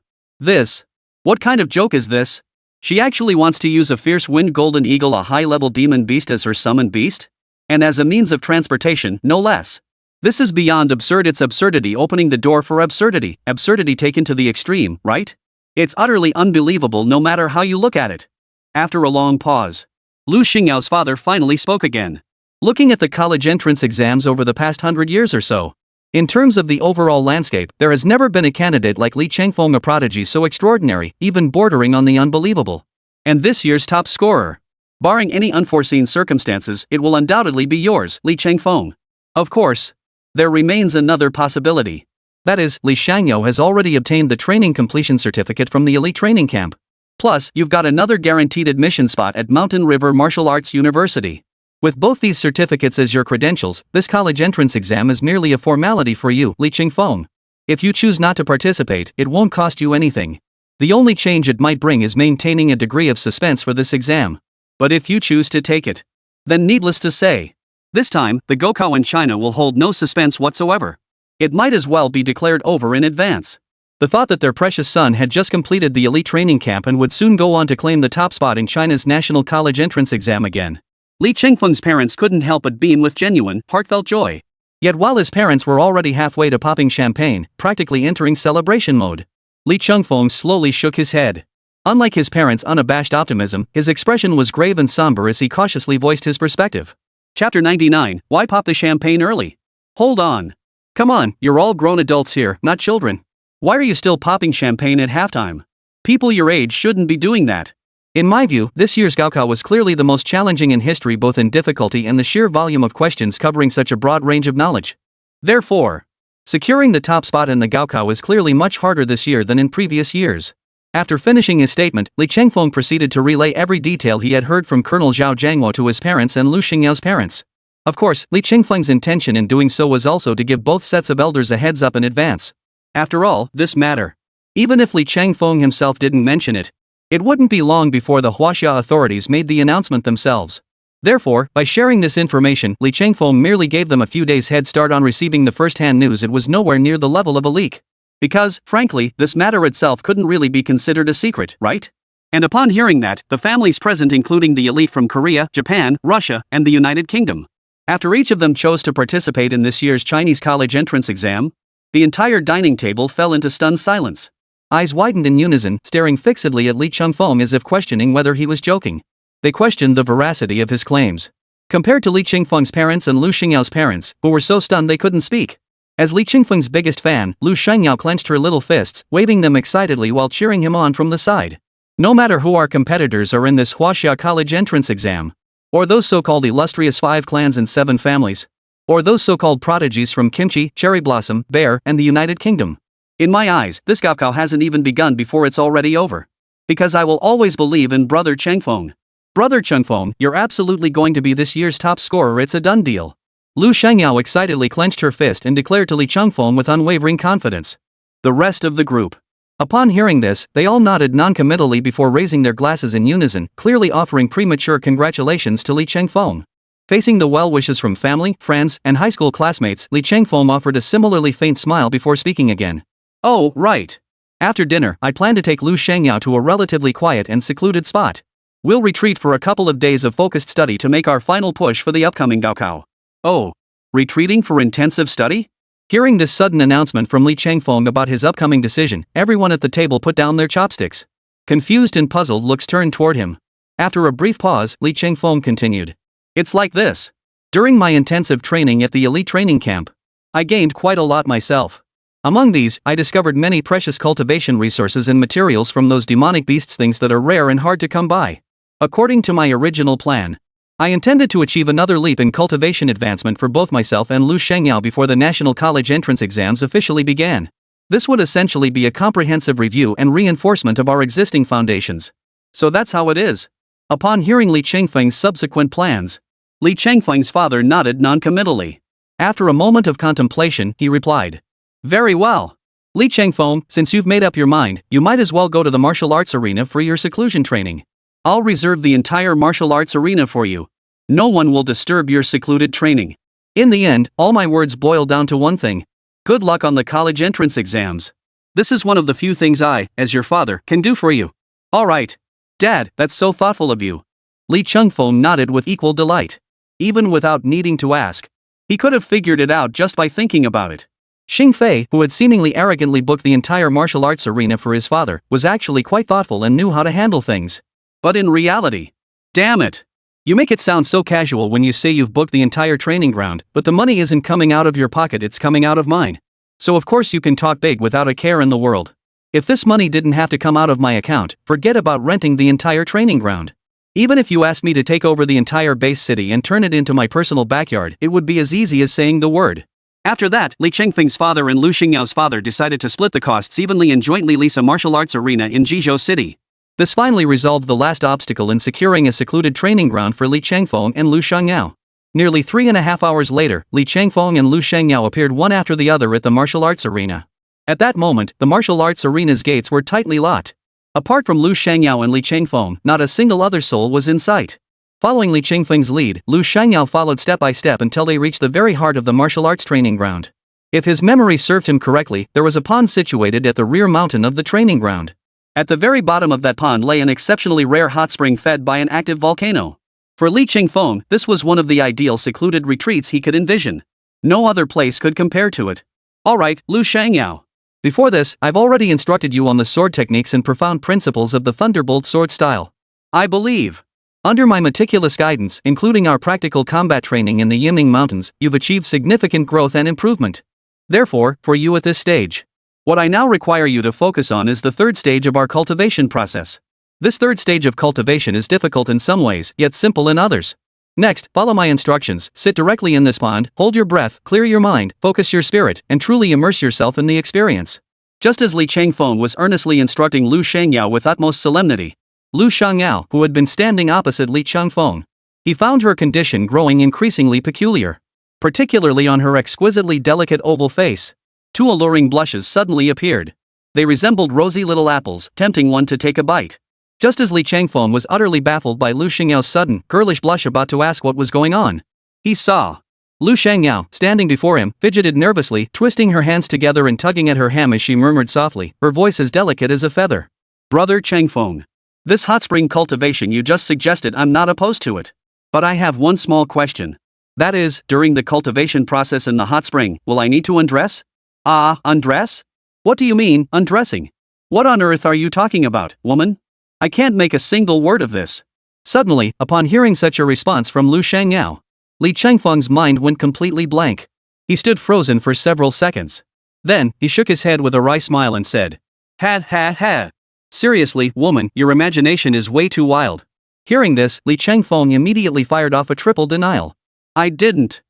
What kind of joke is this? She actually wants to use a fierce wind golden eagle, a high-level demon beast, as her summoned beast? And as a means of transportation, no less. This is beyond absurd. It's absurdity opening the door for absurdity, absurdity taken to the extreme, right? It's utterly unbelievable no matter how you look at it. After a long pause, Lu Xingyao's father finally spoke again. Looking at the college entrance exams over the past 100 years or so, in terms of the overall landscape, there has never been a candidate like Li Changfeng, a prodigy so extraordinary, even bordering on the unbelievable. And this year's top scorer. Barring any unforeseen circumstances, it will undoubtedly be yours, Li Changfeng. Of course, there remains another possibility. That is, Li Shangyao has already obtained the training completion certificate from the elite training camp. Plus, you've got another guaranteed admission spot at Mountain River Martial Arts University. With both these certificates as your credentials, this college entrance exam is merely a formality for you, Li Changfeng. If you choose not to participate, it won't cost you anything. The only change it might bring is maintaining a degree of suspense for this exam. But if you choose to take it, then needless to say, this time, the Gokao in China will hold no suspense whatsoever. It might as well be declared over in advance. The thought that their precious son had just completed the elite training camp and would soon go on to claim the top spot in China's national college entrance exam again. Li Changfeng's parents couldn't help but beam with genuine, heartfelt joy. Yet while his parents were already halfway to popping champagne, practically entering celebration mode, Li Changfeng slowly shook his head. Unlike his parents' unabashed optimism, his expression was grave and somber as he cautiously voiced his perspective. Chapter 99, Why Pop the Champagne Early? Hold on. Come on, you're all grown adults here, not children. Why are you still popping champagne at halftime? People your age shouldn't be doing that. In my view, this year's Gaokao was clearly the most challenging in history, both in difficulty and the sheer volume of questions covering such a broad range of knowledge. Therefore, securing the top spot in the Gaokao is clearly much harder this year than in previous years. After finishing his statement, Li Chengfeng proceeded to relay every detail he had heard from Colonel Zhao Jiangwo to his parents and Lu Xingyao's parents. Of course, Li Chengfeng's intention in doing so was also to give both sets of elders a heads up in advance. After all, this matter, even if Li Chengfeng himself didn't mention it, it wouldn't be long before the Huaxia authorities made the announcement themselves. Therefore, by sharing this information, Li Chengfeng merely gave them a few days' head start on receiving the first-hand news. It was nowhere near the level of a leak. Because, frankly, this matter itself couldn't really be considered a secret, right? And upon hearing that, the families present, including the elite from Korea, Japan, Russia, and the United Kingdom, after each of them chose to participate in this year's Chinese college entrance exam, the entire dining table fell into stunned silence. Eyes widened in unison, staring fixedly at Li Chengfeng as if questioning whether he was joking. They questioned the veracity of his claims. Compared to Li Chengfeng's parents and Lu Xingyao's parents, who were so stunned they couldn't speak. As Li Chengfeng's biggest fan, Lu Xiangyao clenched her little fists, waving them excitedly while cheering him on from the side. No matter who our competitors are in this Huaxia college entrance exam, or those so-called illustrious 5 clans and 7 families, or those so-called prodigies from Kimchi, Cherry Blossom, Bear, and the United Kingdom. In my eyes, this Gaokao hasn't even begun before it's already over. Because I will always believe in Brother Chengfeng. Brother Chengfeng, you're absolutely going to be this year's top scorer, it's a done deal. Lu Xiangyao excitedly clenched her fist and declared to Li Chengfeng with unwavering confidence. The rest of the group, upon hearing this, they all nodded non-committally before raising their glasses in unison, clearly offering premature congratulations to Li Chengfeng. Facing the well wishes from family, friends, and high school classmates, Li Chengfeng offered a similarly faint smile before speaking again. Oh, right. After dinner, I plan to take Lu Xiangyao to a relatively quiet and secluded spot. We'll retreat for a couple of days of focused study to make our final push for the upcoming Gaokao. Oh, retreating for intensive study? Hearing this sudden announcement from Li Chengfeng about his upcoming decision, everyone at the table put down their chopsticks. Confused and puzzled looks turned toward him. After a brief pause, Li Chengfeng continued. It's like this. During my intensive training at the elite training camp, I gained quite a lot myself. Among these, I discovered many precious cultivation resources and materials from those demonic beasts, things that are rare and hard to come by. According to my original plan, I intended to achieve another leap in cultivation advancement for both myself and Lu Xiangyao before the national college entrance exams officially began. This would essentially be a comprehensive review and reinforcement of our existing foundations. So that's how it is. Upon hearing Li Chengfeng's subsequent plans, Li Chengfeng's father nodded non-committally. After a moment of contemplation, he replied, Very well. Li Chengfeng, since you've made up your mind, you might as well go to the martial arts arena for your seclusion training. I'll reserve the entire martial arts arena for you. No one will disturb your secluded training. In the end, all my words boil down to one thing. Good luck on the college entrance exams. This is one of the few things I, as your father, can do for you. All right. Dad, that's so thoughtful of you. Li Chengfeng nodded with equal delight. Even without needing to ask, he could have figured it out just by thinking about it. Xing Fei, who had seemingly arrogantly booked the entire martial arts arena for his father, was actually quite thoughtful and knew how to handle things. But in reality, damn it. You make it sound so casual when you say you've booked the entire training ground, but the money isn't coming out of your pocket, it's coming out of mine. So of course you can talk big without a care in the world. If this money didn't have to come out of my account, forget about renting the entire training ground. Even if you asked me to take over the entire base city and turn it into my personal backyard, it would be as easy as saying the word. After that, Li Chengfeng's father and Lu Xingyao's father decided to split the costs evenly and jointly lease a martial arts arena in Jizhou City. This finally resolved the last obstacle in securing a secluded training ground for Li Chengfeng and Lu Xiangyao. Nearly 3.5 hours later, Li Chengfeng and Lu Xiangyao appeared one after the other at the martial arts arena. At that moment, the martial arts arena's gates were tightly locked. Apart from Lu Xiangyao and Li Chengfeng, not a single other soul was in sight. Following Li Chengfeng's lead, Lu Xiangyao followed step by step until they reached the very heart of the martial arts training ground. If his memory served him correctly, there was a pond situated at the rear mountain of the training ground. At the very bottom of that pond lay an exceptionally rare hot spring fed by an active volcano. For Li Chengfeng, this was one of the ideal secluded retreats he could envision. No other place could compare to it. Alright, Lu Xiangyao. Before this, I've already instructed you on the sword techniques and profound principles of the Thunderbolt sword style. I believe, under my meticulous guidance, including our practical combat training in the Yiming Mountains, you've achieved significant growth and improvement. Therefore, for you at this stage, what I now require you to focus on is the third stage of our cultivation process. This third stage of cultivation is difficult in some ways, yet simple in others. Next, follow my instructions, sit directly in this pond, hold your breath, clear your mind, focus your spirit, and truly immerse yourself in the experience. Just as Li Changfeng was earnestly instructing Lu Shangyao with utmost solemnity, Lu Shangyao, who had been standing opposite Li Changfeng, he found her condition growing increasingly peculiar. Particularly on her exquisitely delicate oval face. Two alluring blushes suddenly appeared. They resembled rosy little apples, tempting one to take a bite. Just as Li Changfeng was utterly baffled by Lu Shangyao's sudden, girlish blush about to ask what was going on, he saw Lu Shangyao, standing before him, fidgeted nervously, twisting her hands together and tugging at her hem as she murmured softly, her voice as delicate as a feather. Brother Changfeng. This hot spring cultivation you just suggested, I'm not opposed to it. But I have one small question. That is, during the cultivation process in the hot spring, will I need to undress? Ah, undress? What do you mean, undressing? What on earth are you talking about, woman? I can't make a single word of this. Suddenly, upon hearing such a response from Lu Shangyao, Li Changfeng's mind went completely blank. He stood frozen for several seconds. Then, he shook his head with a wry smile and said, Ha ha ha. Seriously, woman, your imagination is way too wild. Hearing this, Li Changfeng immediately fired off a triple denial. I didn't.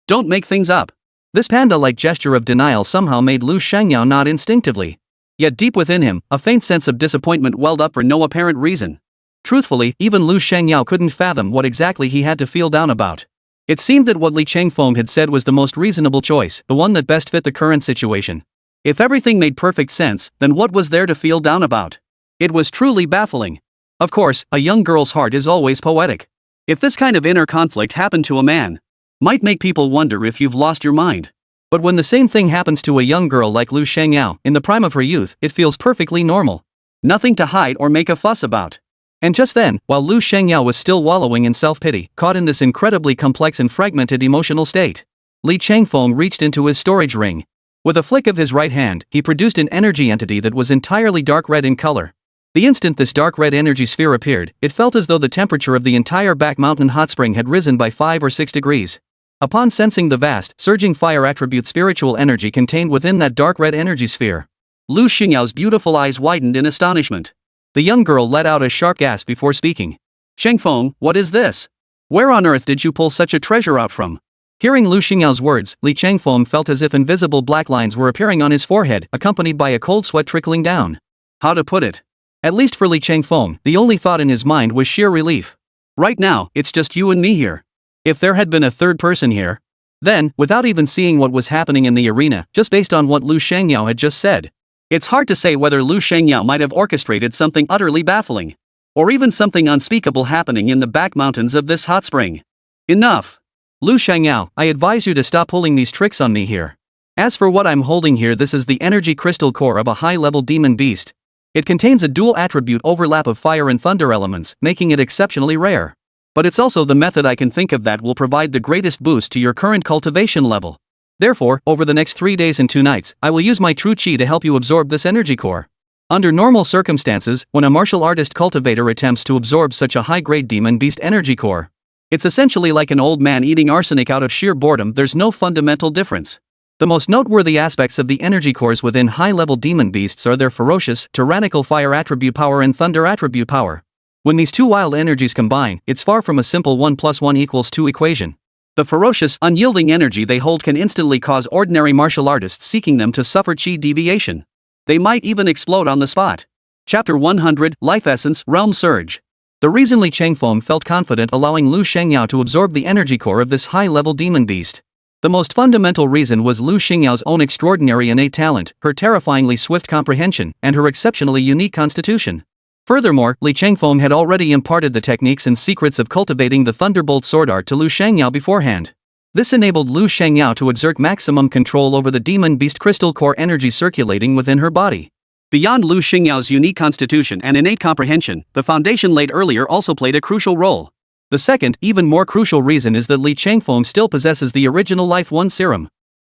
Don't make things up. This panda-like gesture of denial somehow made Lu Shangyao nod instinctively. Yet deep within him, a faint sense of disappointment welled up for no apparent reason. Truthfully, even Lu Shangyao couldn't fathom what exactly he had to feel down about. It seemed that what Li Changfeng had said was the most reasonable choice, the one that best fit the current situation. If everything made perfect sense, then what was there to feel down about? It was truly baffling. Of course, a young girl's heart is always poetic. If this kind of inner conflict happened to a man, might make people wonder if you've lost your mind. But when the same thing happens to a young girl like Lu Shangyao, in the prime of her youth, it feels perfectly normal. Nothing to hide or make a fuss about. And just then, while Lu Shangyao was still wallowing in self-pity, caught in this incredibly complex and fragmented emotional state, Li Changfeng reached into his storage ring. With a flick of his right hand, he produced an energy entity that was entirely dark red in color. The instant this dark red energy sphere appeared, it felt as though the temperature of the entire back mountain hot spring had risen by 5 or 6 degrees. Upon sensing the vast, surging fire attribute spiritual energy contained within that dark red energy sphere, Lu Xingyao's beautiful eyes widened in astonishment. The young girl let out a sharp gasp before speaking. Changfeng, what is this? Where on earth did you pull such a treasure out from? Hearing Lu Xingyao's words, Li Changfeng felt as if invisible black lines were appearing on his forehead, accompanied by a cold sweat trickling down. How to put it? At least for Li Changfeng, the only thought in his mind was sheer relief. Right now, it's just you and me here. If there had been a third person here, then, without even seeing what was happening in the arena, just based on what Lu Shangyao had just said, it's hard to say whether Lu Shangyao might have orchestrated something utterly baffling, or even something unspeakable happening in the back mountains of this hot spring. Enough. Lu Shangyao, I advise you to stop pulling these tricks on me here. As for what I'm holding here, this is the energy crystal core of a high-level demon beast. It contains a dual attribute overlap of fire and thunder elements, making it exceptionally rare. But it's also the method I can think of that will provide the greatest boost to your current cultivation level. Therefore, over the next 3 days and 2 nights, I will use my true chi to help you absorb this energy core. Under normal circumstances, when a martial artist cultivator attempts to absorb such a high-grade demon beast energy core, it's essentially like an old man eating arsenic out of sheer boredom. There's no fundamental difference. The most noteworthy aspects of the energy cores within high-level demon beasts are their ferocious, tyrannical fire attribute power and thunder attribute power. When these two wild energies combine, it's far from a simple 1 + 1 = 2 equation. The ferocious, unyielding energy they hold can instantly cause ordinary martial artists seeking them to suffer chi deviation. They might even explode on the spot. Chapter 100, Life Essence, Realm Surge. The reason Li Changfeng felt confident allowing Lu Shangyao to absorb the energy core of this high-level demon beast. The most fundamental reason was Lu Xingyao's own extraordinary innate talent, her terrifyingly swift comprehension, and her exceptionally unique constitution. Furthermore, Li Changfeng had already imparted the techniques and secrets of cultivating the Thunderbolt sword art to Lu Shangyao beforehand. This enabled Lu Shangyao to exert maximum control over the demon beast crystal core energy circulating within her body. Beyond Lu Xingyao's unique constitution and innate comprehension, the foundation laid earlier also played a crucial role. The second, even more crucial reason is that Li Changfeng still possesses the original Life 1 serum.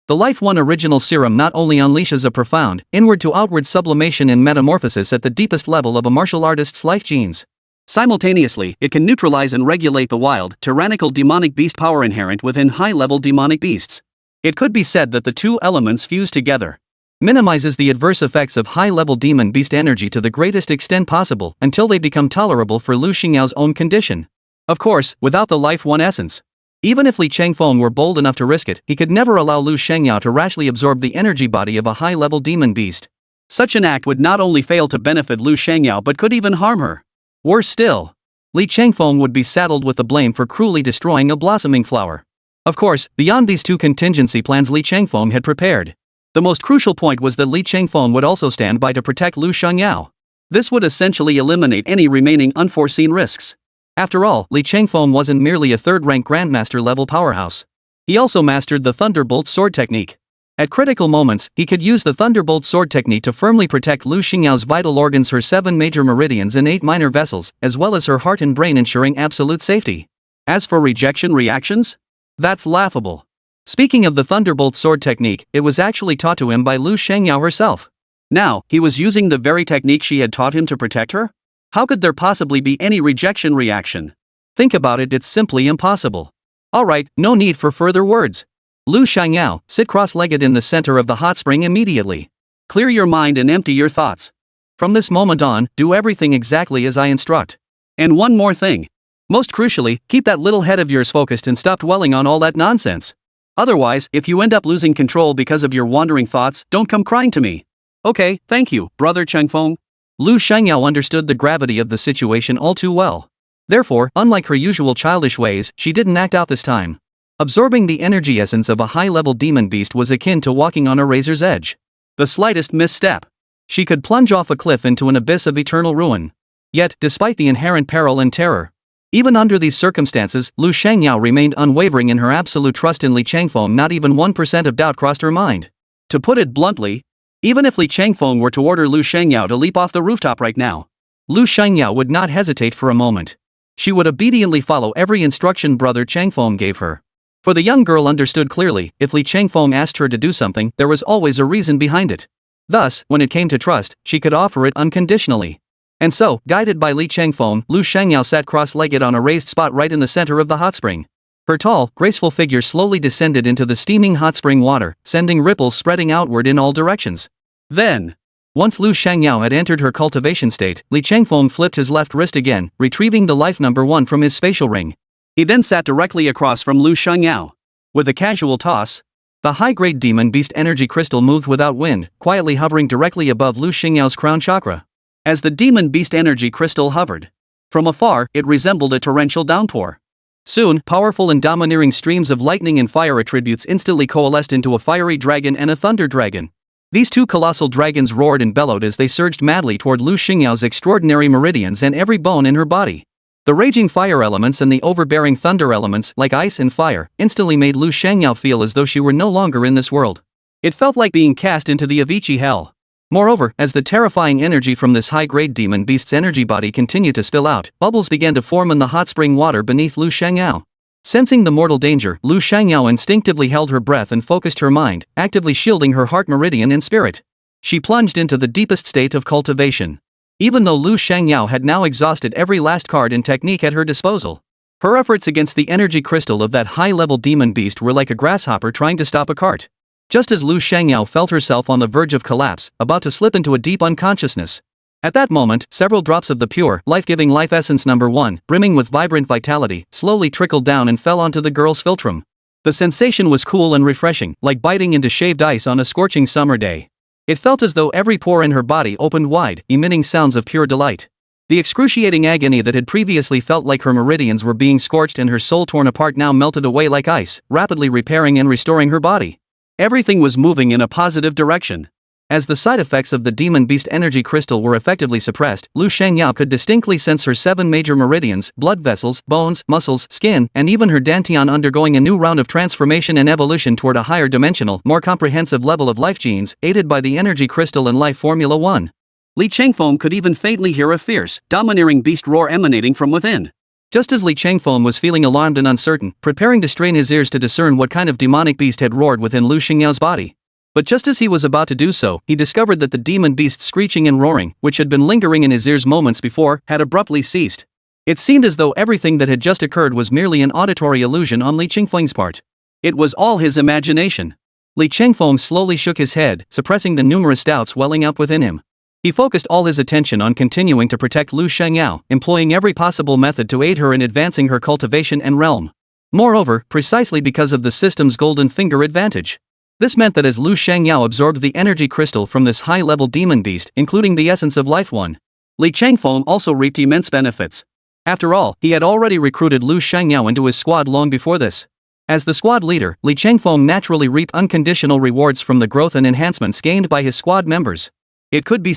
The Life 1 original serum not only unleashes a profound, inward-to-outward sublimation and metamorphosis at the deepest level of a martial artist's life genes. Simultaneously, it can neutralize and regulate the wild, tyrannical demonic beast power inherent within high-level demonic beasts. It could be said that the two elements fuse together, minimizes the adverse effects of high-level demon beast energy to the greatest extent possible until they become tolerable for Lu Xingyao's own condition. Of course, without the Life 1 essence. Even if Li Changfeng were bold enough to risk it, he could never allow Lu Xiangyao to rashly absorb the energy body of a high-level demon beast. Such an act would not only fail to benefit Lu Xiangyao but could even harm her. Worse still, Li Changfeng would be saddled with the blame for cruelly destroying a blossoming flower. Of course, beyond these two contingency plans Li Changfeng had prepared, the most crucial point was that Li Changfeng would also stand by to protect Lu Xiangyao. This would essentially eliminate any remaining unforeseen risks. After all, Li Changfeng wasn't merely a third-rank Grandmaster-level powerhouse. He also mastered the Thunderbolt sword technique. At critical moments, he could use the Thunderbolt sword technique to firmly protect Lu Xingyao's vital organs, her 7 major meridians and 8 minor vessels, as well as her heart and brain, ensuring absolute safety. As for rejection reactions? That's laughable. Speaking of the Thunderbolt sword technique, it was actually taught to him by Lu Xiangyao herself. Now, he was using the very technique she had taught him to protect her? How could there possibly be any rejection reaction? Think about it, it's simply impossible. Alright, no need for further words. Lu Xiangyao, sit cross-legged in the center of the hot spring immediately. Clear your mind and empty your thoughts. From this moment on, do everything exactly as I instruct. And one more thing. Most crucially, keep that little head of yours focused and stop dwelling on all that nonsense. Otherwise, if you end up losing control because of your wandering thoughts, don't come crying to me. Okay, thank you, Brother Changfeng. Lu Xiangyao understood the gravity of the situation all too well. Therefore, unlike her usual childish ways, she didn't act out this time. Absorbing the energy essence of a high-level demon beast was akin to walking on a razor's edge. The slightest misstep, she could plunge off a cliff into an abyss of eternal ruin. Yet, despite the inherent peril and terror, even under these circumstances, Lu Xiangyao remained unwavering in her absolute trust in Li Changfeng. Not even 1% of doubt crossed her mind. To put it bluntly, even if Li Changfeng were to order Lu Xiangyao to leap off the rooftop right now, Lu Xiangyao would not hesitate for a moment. She would obediently follow every instruction Brother Changfeng gave her. For the young girl understood clearly, if Li Changfeng asked her to do something, there was always a reason behind it. Thus, when it came to trust, she could offer it unconditionally. And so, guided by Li Changfeng, Lu Xiangyao sat cross-legged on a raised spot right in the center of the hot spring. Her tall, graceful figure slowly descended into the steaming hot spring water, sending ripples spreading outward in all directions. Then, once Lu Xiangyao had entered her cultivation state, Li Changfeng flipped his left wrist again, retrieving the life number 1 from his spatial ring. He then sat directly across from Lu Xiangyao. With a casual toss, the high-grade demon beast energy crystal moved without wind, quietly hovering directly above Lu Xingyao's crown chakra. As the demon beast energy crystal hovered, from afar, it resembled a torrential downpour. Soon, powerful and domineering streams of lightning and fire attributes instantly coalesced into a fiery dragon and a thunder dragon. These two colossal dragons roared and bellowed as they surged madly toward Lu Xingyao's extraordinary meridians and every bone in her body. The raging fire elements and the overbearing thunder elements, like ice and fire, instantly made Lu Xiangyao feel as though she were no longer in this world. It felt like being cast into the Avicii hell. Moreover, as the terrifying energy from this high-grade demon beast's energy body continued to spill out, bubbles began to form in the hot spring water beneath Lu Xiangyao. Sensing the mortal danger, Lu Xiangyao instinctively held her breath and focused her mind, actively shielding her heart meridian and spirit. She plunged into the deepest state of cultivation. Even though Lu Xiangyao had now exhausted every last card and technique at her disposal, her efforts against the energy crystal of that high-level demon beast were like a grasshopper trying to stop a cart. Just as Lu Xiangyao felt herself on the verge of collapse, about to slip into a deep unconsciousness. At that moment, several drops of the pure, life-giving life essence number 1, brimming with vibrant vitality, slowly trickled down and fell onto the girl's philtrum. The sensation was cool and refreshing, like biting into shaved ice on a scorching summer day. It felt as though every pore in her body opened wide, emitting sounds of pure delight. The excruciating agony that had previously felt like her meridians were being scorched and her soul torn apart now melted away like ice, rapidly repairing and restoring her body. Everything was moving in a positive direction. As the side effects of the demon beast energy crystal were effectively suppressed, Lu Xiangyao could distinctly sense her 7 major meridians, blood vessels, bones, muscles, skin, and even her dantian undergoing a new round of transformation and evolution toward a higher dimensional, more comprehensive level of life genes, aided by the energy crystal and life formula 1. Li Changfeng could even faintly hear a fierce, domineering beast roar emanating from within. Just as Li Changfeng was feeling alarmed and uncertain, preparing to strain his ears to discern what kind of demonic beast had roared within Lu Xingyao's body. But just as he was about to do so, he discovered that the demon beast's screeching and roaring, which had been lingering in his ears moments before, had abruptly ceased. It seemed as though everything that had just occurred was merely an auditory illusion on Li Changfeng's part. It was all his imagination. Li Chengfeng slowly shook his head, suppressing the numerous doubts welling up within him. He focused all his attention on continuing to protect Lu Shangyao, employing every possible method to aid her in advancing her cultivation and realm. Moreover, precisely because of the system's golden finger advantage. This meant that as Lu Shangyao absorbed the energy crystal from this high-level demon beast, including the essence of life one, Li Chengfeng also reaped immense benefits. After all, he had already recruited Lu Shangyao into his squad long before this. As the squad leader, Li Chengfeng naturally reaped unconditional rewards from the growth and enhancements gained by his squad members. It could be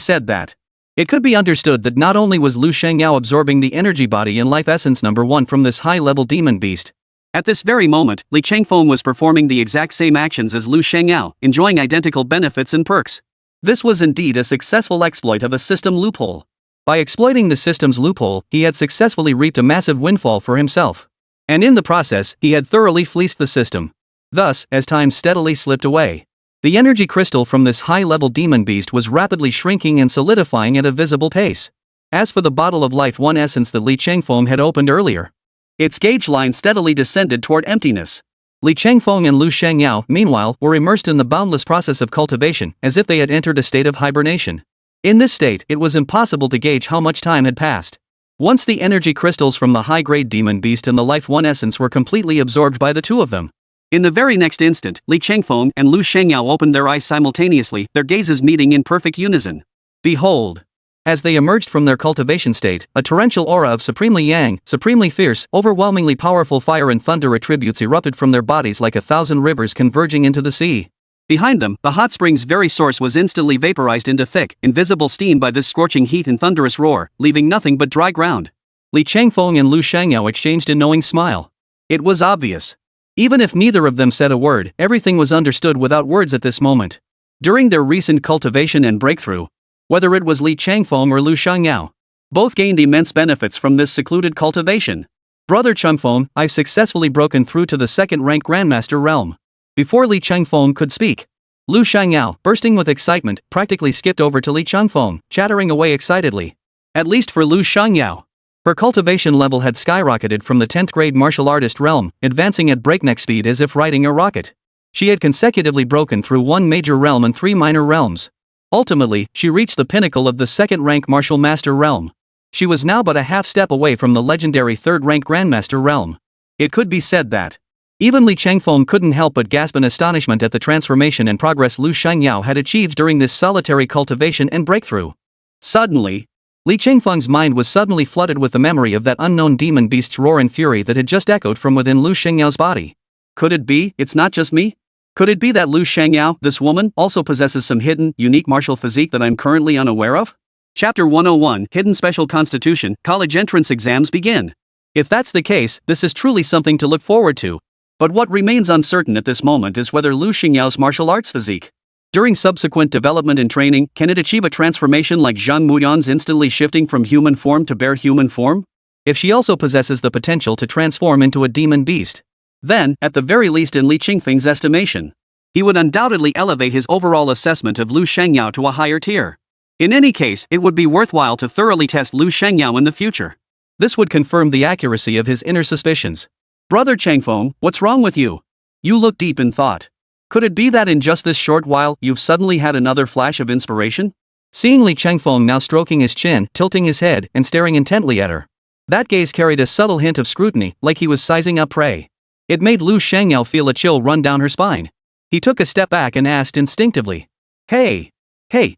understood that not only was Lu Shangyao absorbing the energy body and life essence number 1 from this high-level demon beast. At this very moment, Li Chengfeng was performing the exact same actions as Lu Shangyao, enjoying identical benefits and perks. This was indeed a successful exploit of a system loophole. By exploiting the system's loophole, he had successfully reaped a massive windfall for himself. And in the process, he had thoroughly fleeced the system. Thus, as time steadily slipped away, the energy crystal from this high-level demon beast was rapidly shrinking and solidifying at a visible pace. As for the bottle of life one essence that Li Chengfeng had opened earlier, its gauge line steadily descended toward emptiness. Li Chengfeng and Lu Shangyao, meanwhile, were immersed in the boundless process of cultivation, as if they had entered a state of hibernation. In this state, it was impossible to gauge how much time had passed. Once the energy crystals from the high-grade demon beast and the life one essence were completely absorbed by the two of them. In the very next instant, Li Chengfeng and Lu Shangyao opened their eyes simultaneously, their gazes meeting in perfect unison. Behold! As they emerged from their cultivation state, a torrential aura of supremely yang, supremely fierce, overwhelmingly powerful fire and thunder attributes erupted from their bodies like 1,000 rivers converging into the sea. Behind them, the hot spring's very source was instantly vaporized into thick, invisible steam by this scorching heat and thunderous roar, leaving nothing but dry ground. Li Chengfeng and Lu Shangyao exchanged a knowing smile. It was obvious. Even if neither of them said a word, everything was understood without words at this moment. During their recent cultivation and breakthrough, whether it was Li Chengfeng or Lu Shangyao, both gained immense benefits from this secluded cultivation. Brother Chengfeng, I've successfully broken through to the second-rank Grandmaster realm. Before Li Chengfeng could speak, Lu Shangyao, bursting with excitement, practically skipped over to Li Chengfeng, chattering away excitedly. At least for Lu Shangyao. Her cultivation level had skyrocketed from the 10th grade martial artist realm, advancing at breakneck speed as if riding a rocket. She had consecutively broken through one major realm and 3 minor realms. Ultimately, she reached the pinnacle of the second-rank martial master realm. She was now but a half step away from the legendary third-rank grandmaster realm. It could be said that even Li Chengfeng couldn't help but gasp in astonishment at the transformation and progress Lu Shangyao had achieved during this solitary cultivation and breakthrough. Suddenly, Li Chengfeng's mind was suddenly flooded with the memory of that unknown demon beast's roar and fury that had just echoed from within Lu Shangyao's body. Could it be, it's not just me? Could it be that Lu Shangyao, this woman, also possesses some hidden, unique martial physique that I'm currently unaware of? Chapter 101, Hidden Special Constitution, College Entrance Exams begin. If that's the case, this is truly something to look forward to. But what remains uncertain at this moment is whether Lu Xingyao's martial arts physique, during subsequent development and training, can it achieve a transformation like Zhang Muyan's instantly shifting from human form to bare human form? If she also possesses the potential to transform into a demon beast, then, at the very least in Li Qingfeng's estimation, he would undoubtedly elevate his overall assessment of Lu Shangyao to a higher tier. In any case, it would be worthwhile to thoroughly test Lu Shangyao in the future. This would confirm the accuracy of his inner suspicions. Brother Changfeng, what's wrong with you? You look deep in thought. Could it be that in just this short while, you've suddenly had another flash of inspiration? Seeing Li Changfeng now stroking his chin, tilting his head, and staring intently at her, that gaze carried a subtle hint of scrutiny, like he was sizing up prey. It made Lu Shangyao feel a chill run down her spine. He took a step back and asked instinctively, Hey,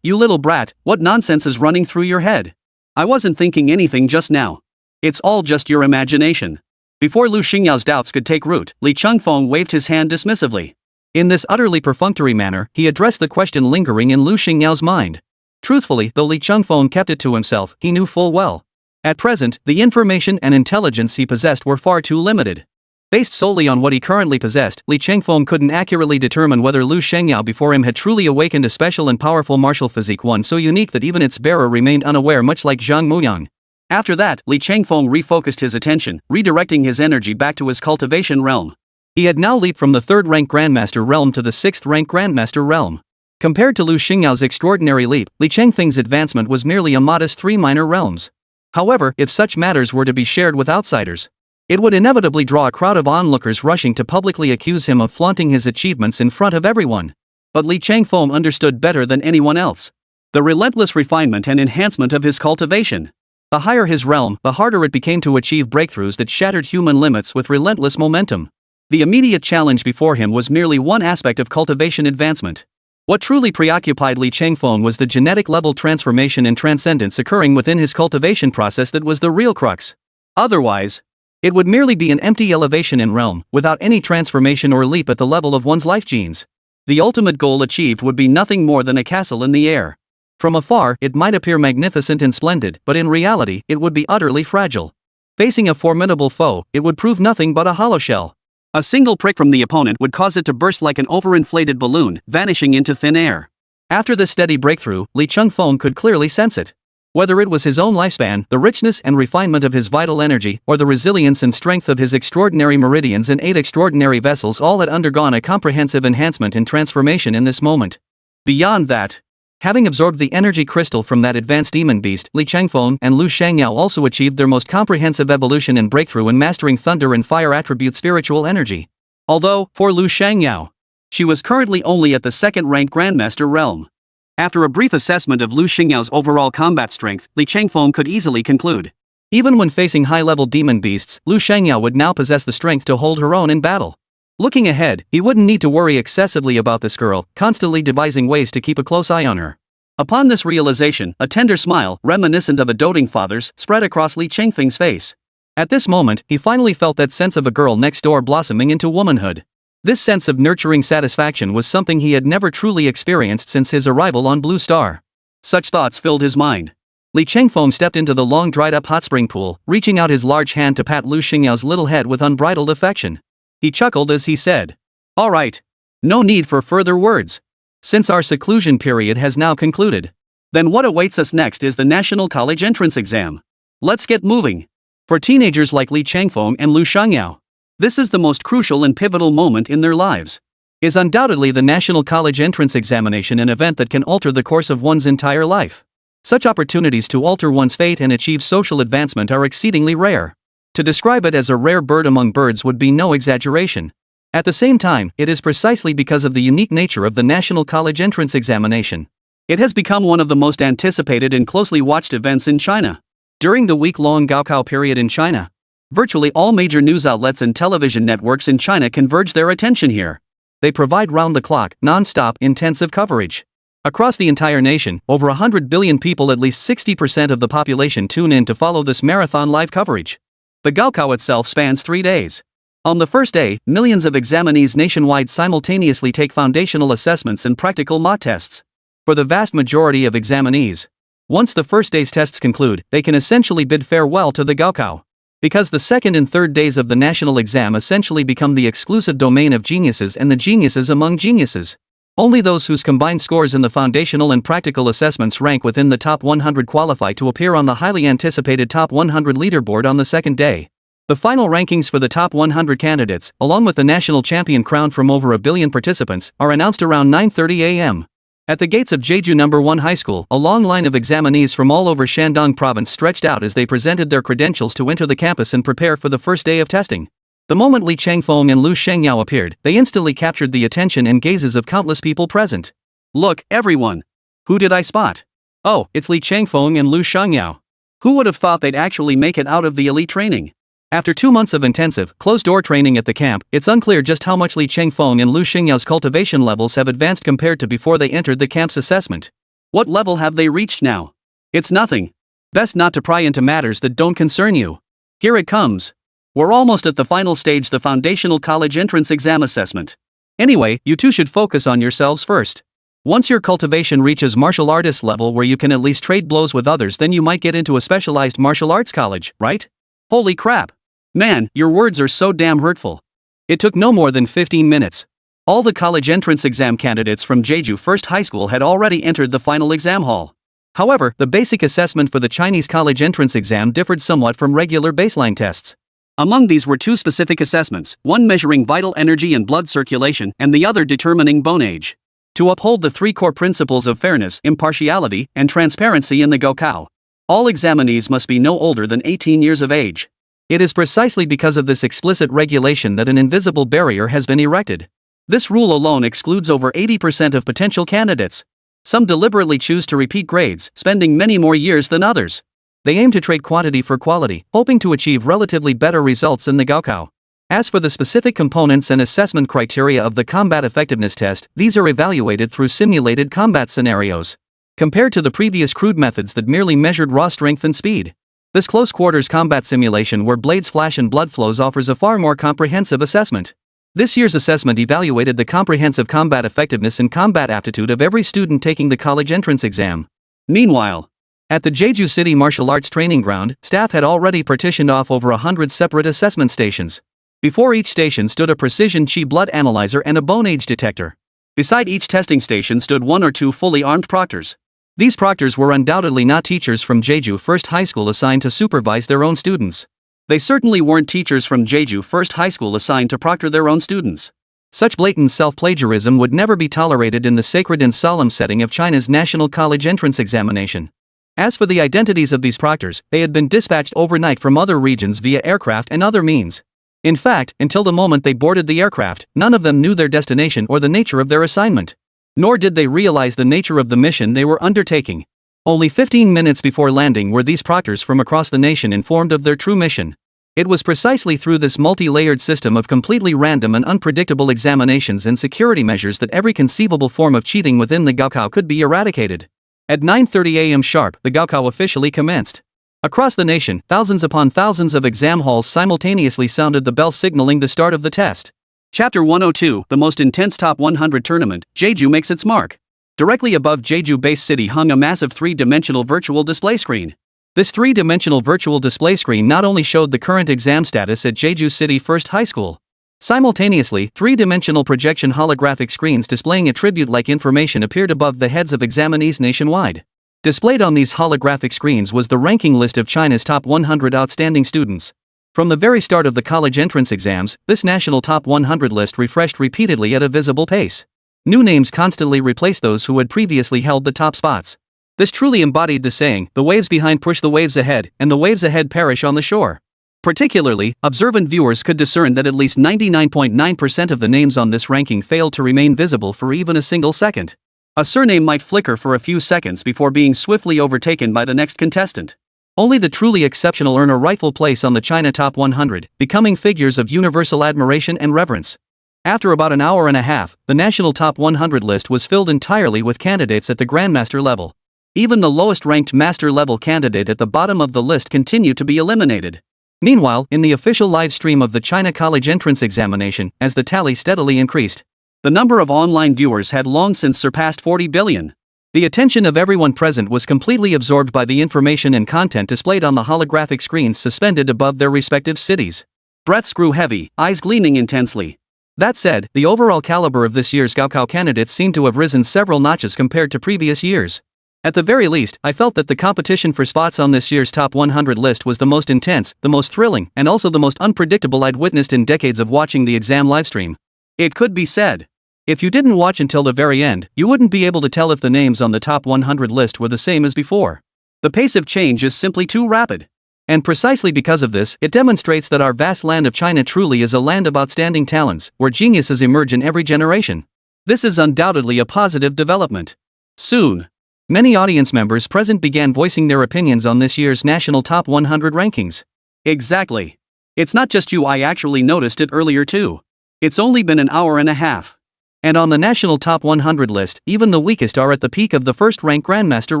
you little brat, what nonsense is running through your head? I wasn't thinking anything just now. It's all just your imagination. Before Lu Xingyao's doubts could take root, Li Chengfeng waved his hand dismissively. In this utterly perfunctory manner, he addressed the question lingering in Lu Xingyao's mind. Truthfully, though Li Chengfeng kept it to himself, he knew full well. At present, the information and intelligence he possessed were far too limited. Based solely on what he currently possessed, Li Chengfeng couldn't accurately determine whether Lu Shangyao before him had truly awakened a special and powerful martial physique, one so unique that even its bearer remained unaware, much like Zhang Muyang. After that, Li Chengfeng refocused his attention, redirecting his energy back to his cultivation realm. He had now leaped from the 3rd-rank Grandmaster realm to the 6th-rank Grandmaster realm. Compared to Lu Xingyao's extraordinary leap, Li Chengfeng's advancement was merely a modest 3 minor realms. However, if such matters were to be shared with outsiders, It would inevitably draw a crowd of onlookers rushing to publicly accuse him of flaunting his achievements in front of everyone. But Li Changfeng understood better than anyone else the relentless refinement and enhancement of his cultivation. The higher his realm, the harder it became to achieve breakthroughs that shattered human limits with relentless momentum. The immediate challenge before him was merely one aspect of cultivation advancement. What truly preoccupied Li Changfeng was the genetic level transformation and transcendence occurring within his cultivation process that was the real crux. Otherwise, it would merely be an empty elevation in realm, without any transformation or leap at the level of one's life genes. The ultimate goal achieved would be nothing more than a castle in the air. From afar, it might appear magnificent and splendid, but in reality, it would be utterly fragile. Facing a formidable foe, it would prove nothing but a hollow shell. A single prick from the opponent would cause it to burst like an overinflated balloon, vanishing into thin air. After this steady breakthrough, Li Changfeng could clearly sense it. Whether it was his own lifespan, the richness and refinement of his vital energy, or the resilience and strength of his extraordinary meridians and 8 extraordinary vessels, all had undergone a comprehensive enhancement and transformation in this moment. Beyond that, having absorbed the energy crystal from that advanced demon beast, Li Changfeng and Lu Shangyao also achieved their most comprehensive evolution and breakthrough in mastering thunder and fire attribute spiritual energy. Although, for Lu Shangyao, she was currently only at the second-ranked Grandmaster realm. After a brief assessment of Lu Xingyao's overall combat strength, Li Changfeng could easily conclude. Even when facing high-level demon beasts, Lu Shangyao would now possess the strength to hold her own in battle. Looking ahead, he wouldn't need to worry excessively about this girl, constantly devising ways to keep a close eye on her. Upon this realization, a tender smile, reminiscent of a doting father's, spread across Li Changfeng's face. At this moment, he finally felt that sense of a girl next door blossoming into womanhood. This sense of nurturing satisfaction was something he had never truly experienced since his arrival on Blue Star. Such thoughts filled his mind. Li Changfeng stepped into the long dried-up hot spring pool, reaching out his large hand to pat Lu Xingyao's little head with unbridled affection. He chuckled as he said, "All right. No need for further words. Since our seclusion period has now concluded, then what awaits us next is the National College Entrance Exam. Let's get moving." For teenagers like Li Changfeng and Lu Shangyao, this is the most crucial and pivotal moment in their lives. Is undoubtedly the National College Entrance Examination an event that can alter the course of one's entire life. Such opportunities to alter one's fate and achieve social advancement are exceedingly rare. To describe it as a rare bird among birds would be no exaggeration. At the same time, it is precisely because of the unique nature of the National College Entrance Examination. It has become one of the most anticipated and closely watched events in China. During the week-long Gaokao period in China, virtually all major news outlets and television networks in China converge their attention here. They provide round-the-clock, non-stop, intensive coverage. Across the entire nation, over 100 billion people, at least 60% of the population, tune in to follow this marathon live coverage. The Gaokao itself spans 3 days. On the first day, millions of examinees nationwide simultaneously take foundational assessments and practical mock tests. For the vast majority of examinees, once the first day's tests conclude, they can essentially bid farewell to the Gaokao. Because the second and third days of the national exam essentially become the exclusive domain of geniuses and the geniuses among geniuses. Only those whose combined scores in the foundational and practical assessments rank within the top 100 qualify to appear on the highly anticipated top 100 leaderboard on the second day. The final rankings for the top 100 candidates, along with the national champion crowned from over 1 billion participants, are announced around 9:30 a.m. At the gates of Jeju No. 1 High School, a long line of examinees from all over Shandong province stretched out as they presented their credentials to enter the campus and prepare for the first day of testing. The moment Li Changfeng and Lu Shangyao appeared, they instantly captured the attention and gazes of countless people present. "Look, everyone! Who did I spot? Oh, it's Li Changfeng and Lu Shangyao. Who would have thought they'd actually make it out of the elite training?" After 2 months of intensive, closed-door training at the camp, it's unclear just how much Li Changfeng and Lu Xingyao's cultivation levels have advanced compared to before they entered the camp's assessment. What level have they reached now? It's nothing. Best not to pry into matters that don't concern you. Here it comes. We're almost at the final stage, the foundational college entrance exam assessment. Anyway, you two should focus on yourselves first. Once your cultivation reaches martial artist level where you can at least trade blows with others, then you might get into a specialized martial arts college, right? Holy crap! Man, your words are so damn hurtful. It took no more than 15 minutes. All the college entrance exam candidates from Jeju First High School had already entered the final exam hall. However, the basic assessment for the Chinese college entrance exam differed somewhat from regular baseline tests. Among these were 2 specific assessments, one measuring vital energy and blood circulation, and the other determining bone age. To uphold the 3 core principles of fairness, impartiality, and transparency in the Gaokao, all examinees must be no older than 18 years of age. It is precisely because of this explicit regulation that an invisible barrier has been erected. This rule alone excludes over 80% of potential candidates. Some deliberately choose to repeat grades, spending many more years than others. They aim to trade quantity for quality, hoping to achieve relatively better results in the Gaokao. As for the specific components and assessment criteria of the combat effectiveness test, these are evaluated through simulated combat scenarios. Compared to the previous crude methods that merely measured raw strength and speed, this close-quarters combat simulation where blades flash and blood flows offers a far more comprehensive assessment. This year's assessment evaluated the comprehensive combat effectiveness and combat aptitude of every student taking the college entrance exam. Meanwhile, at the Jeju City Martial Arts Training Ground, staff had already partitioned off over 100 separate assessment stations. Before each station stood a precision chi blood analyzer and a bone age detector. Beside each testing station stood one or two fully armed proctors. These proctors were undoubtedly not teachers from Jeju First High School assigned to supervise their own students. They certainly weren't teachers from Jeju First High School assigned to proctor their own students. Such blatant self-plagiarism would never be tolerated in the sacred and solemn setting of China's national college entrance examination. As for the identities of these proctors, they had been dispatched overnight from other regions via aircraft and other means. In fact, until the moment they boarded the aircraft, none of them knew their destination or the nature of their assignment. Nor did they realize the nature of the mission they were undertaking. Only 15 minutes before landing were these proctors from across the nation informed of their true mission. It was precisely through this multi-layered system of completely random and unpredictable examinations and security measures that every conceivable form of cheating within the Gaokao could be eradicated. At 9:30 a.m. sharp, the Gaokao officially commenced. Across the nation, thousands upon thousands of exam halls simultaneously sounded the bell signaling the start of the test. Chapter 102, the most intense top 100 tournament, Jeju makes its mark. Directly above Jeju base city hung a massive three-dimensional virtual display screen. This three-dimensional virtual display screen not only showed the current exam status at Jeju City First High School. Simultaneously, three-dimensional projection holographic screens displaying attribute-like information appeared above the heads of examinees nationwide. Displayed on these holographic screens was the ranking list of China's top 100 outstanding students. From the very start of the college entrance exams, this national top 100 list refreshed repeatedly at a visible pace. New names constantly replaced those who had previously held the top spots. This truly embodied the saying, "The waves behind push the waves ahead, and the waves ahead perish on the shore." Particularly, observant viewers could discern that at least 99.9% of the names on this ranking failed to remain visible for even a single second. A surname might flicker for a few seconds before being swiftly overtaken by the next contestant. Only the truly exceptional earn a rightful place on the China Top 100, becoming figures of universal admiration and reverence. After about an hour and a half, the national Top 100 list was filled entirely with candidates at the Grandmaster level. Even the lowest-ranked master-level candidate at the bottom of the list continued to be eliminated. Meanwhile, in the official live stream of the China College Entrance Examination, as the tally steadily increased, the number of online viewers had long since surpassed 40 billion. The attention of everyone present was completely absorbed by the information and content displayed on the holographic screens suspended above their respective cities. Breaths grew heavy, eyes gleaming intensely. That said, the overall caliber of this year's Gaokao candidates seemed to have risen several notches compared to previous years. At the very least, I felt that the competition for spots on this year's top 100 list was the most intense, the most thrilling, and also the most unpredictable I'd witnessed in decades of watching the exam livestream. It could be said, if you didn't watch until the very end, you wouldn't be able to tell if the names on the top 100 list were the same as before. The pace of change is simply too rapid. And precisely because of this, it demonstrates that our vast land of China truly is a land of outstanding talents, where geniuses emerge in every generation. This is undoubtedly a positive development. Soon, many audience members present began voicing their opinions on this year's national top 100 rankings. Exactly. It's not just you, I actually noticed it earlier too. It's only been an hour and a half. And on the national top 100 list, even the weakest are at the peak of the first-rank Grandmaster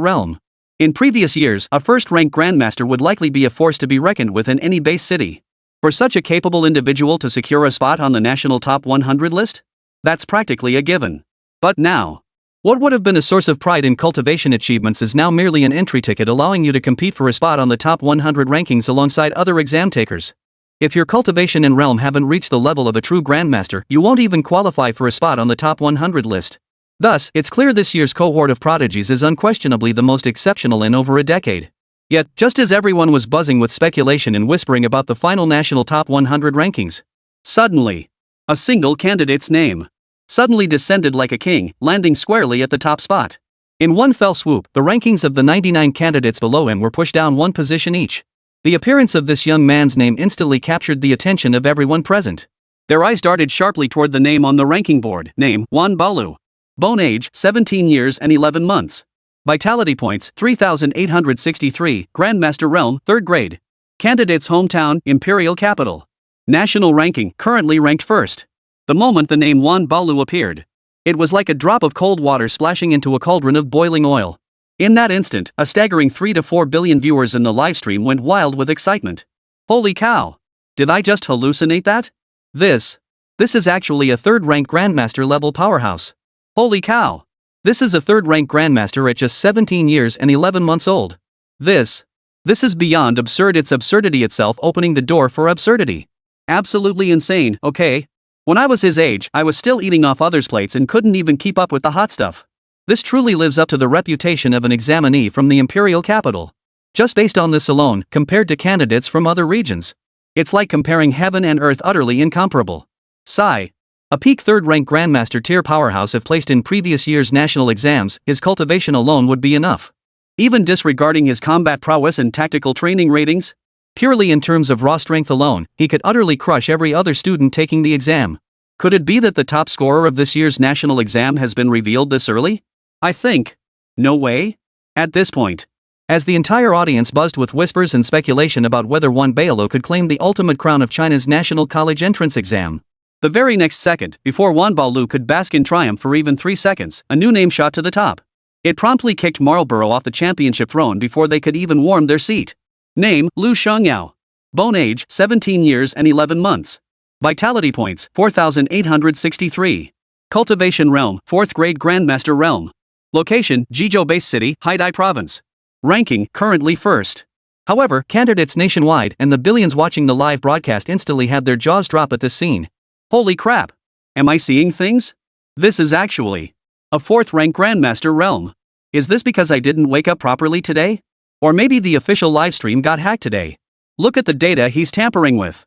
realm. In previous years, a first-rank Grandmaster would likely be a force to be reckoned with in any base city. For such a capable individual to secure a spot on the national top 100 list? That's practically a given. But now, what would have been a source of pride in cultivation achievements is now merely an entry ticket allowing you to compete for a spot on the top 100 rankings alongside other exam takers. If your cultivation and realm haven't reached the level of a true Grandmaster, you won't even qualify for a spot on the top 100 list. Thus, it's clear this year's cohort of prodigies is unquestionably the most exceptional in over a decade. Yet, just as everyone was buzzing with speculation and whispering about the final national top 100 rankings, suddenly, a single candidate's name suddenly descended like a king, landing squarely at the top spot. In one fell swoop, the rankings of the 99 candidates below him were pushed down one position each. The appearance of this young man's name instantly captured the attention of everyone present. Their eyes darted sharply toward the name on the ranking board. Name, Wan Balu. Bone age, 17 years and 11 months. Vitality points, 3,863, Grandmaster Realm, 3rd grade. Candidate's hometown, Imperial Capital. National ranking, currently ranked 1st. The moment the name Wan Balu appeared, it was like a drop of cold water splashing into a cauldron of boiling oil. In that instant, a staggering 3 to 4 billion viewers in the livestream went wild with excitement. Holy cow! Did I just hallucinate that? This is actually a 3rd-ranked Grandmaster level powerhouse. Holy cow! This is a 3rd-ranked Grandmaster at just 17 years and 11 months old. This is beyond absurd. It's absurdity itself opening the door for absurdity. Absolutely insane, okay? When I was his age, I was still eating off others' plates and couldn't even keep up with the hot stuff. This truly lives up to the reputation of an examinee from the Imperial Capital. Just based on this alone, compared to candidates from other regions, it's like comparing heaven and earth, utterly incomparable. Sigh. A peak 3rd-ranked Grandmaster tier powerhouse if placed in previous year's national exams, his cultivation alone would be enough. Even disregarding his combat prowess and tactical training ratings, purely in terms of raw strength alone, he could utterly crush every other student taking the exam. Could it be that the top scorer of this year's national exam has been revealed this early? I think. No way? At this point, as the entire audience buzzed with whispers and speculation about whether Wan Balu could claim the ultimate crown of China's national college entrance exam, the very next second, before Wan Balu could bask in triumph for even 3 seconds, a new name shot to the top. It promptly kicked Marlborough off the championship throne before they could even warm their seat. Name, Lu Shangyao. Bone age, 17 years and 11 months. Vitality points, 4,863. Cultivation realm, 4th grade Grandmaster realm. Location, Jizhou-based city, Haidai province. Ranking, currently 1st. However, candidates nationwide and the billions watching the live broadcast instantly had their jaws drop at this scene. Holy crap! Am I seeing things? This is actually a 4th-ranked Grandmaster realm. Is this because I didn't wake up properly today? Or maybe the official livestream got hacked today? Look at the data he's tampering with.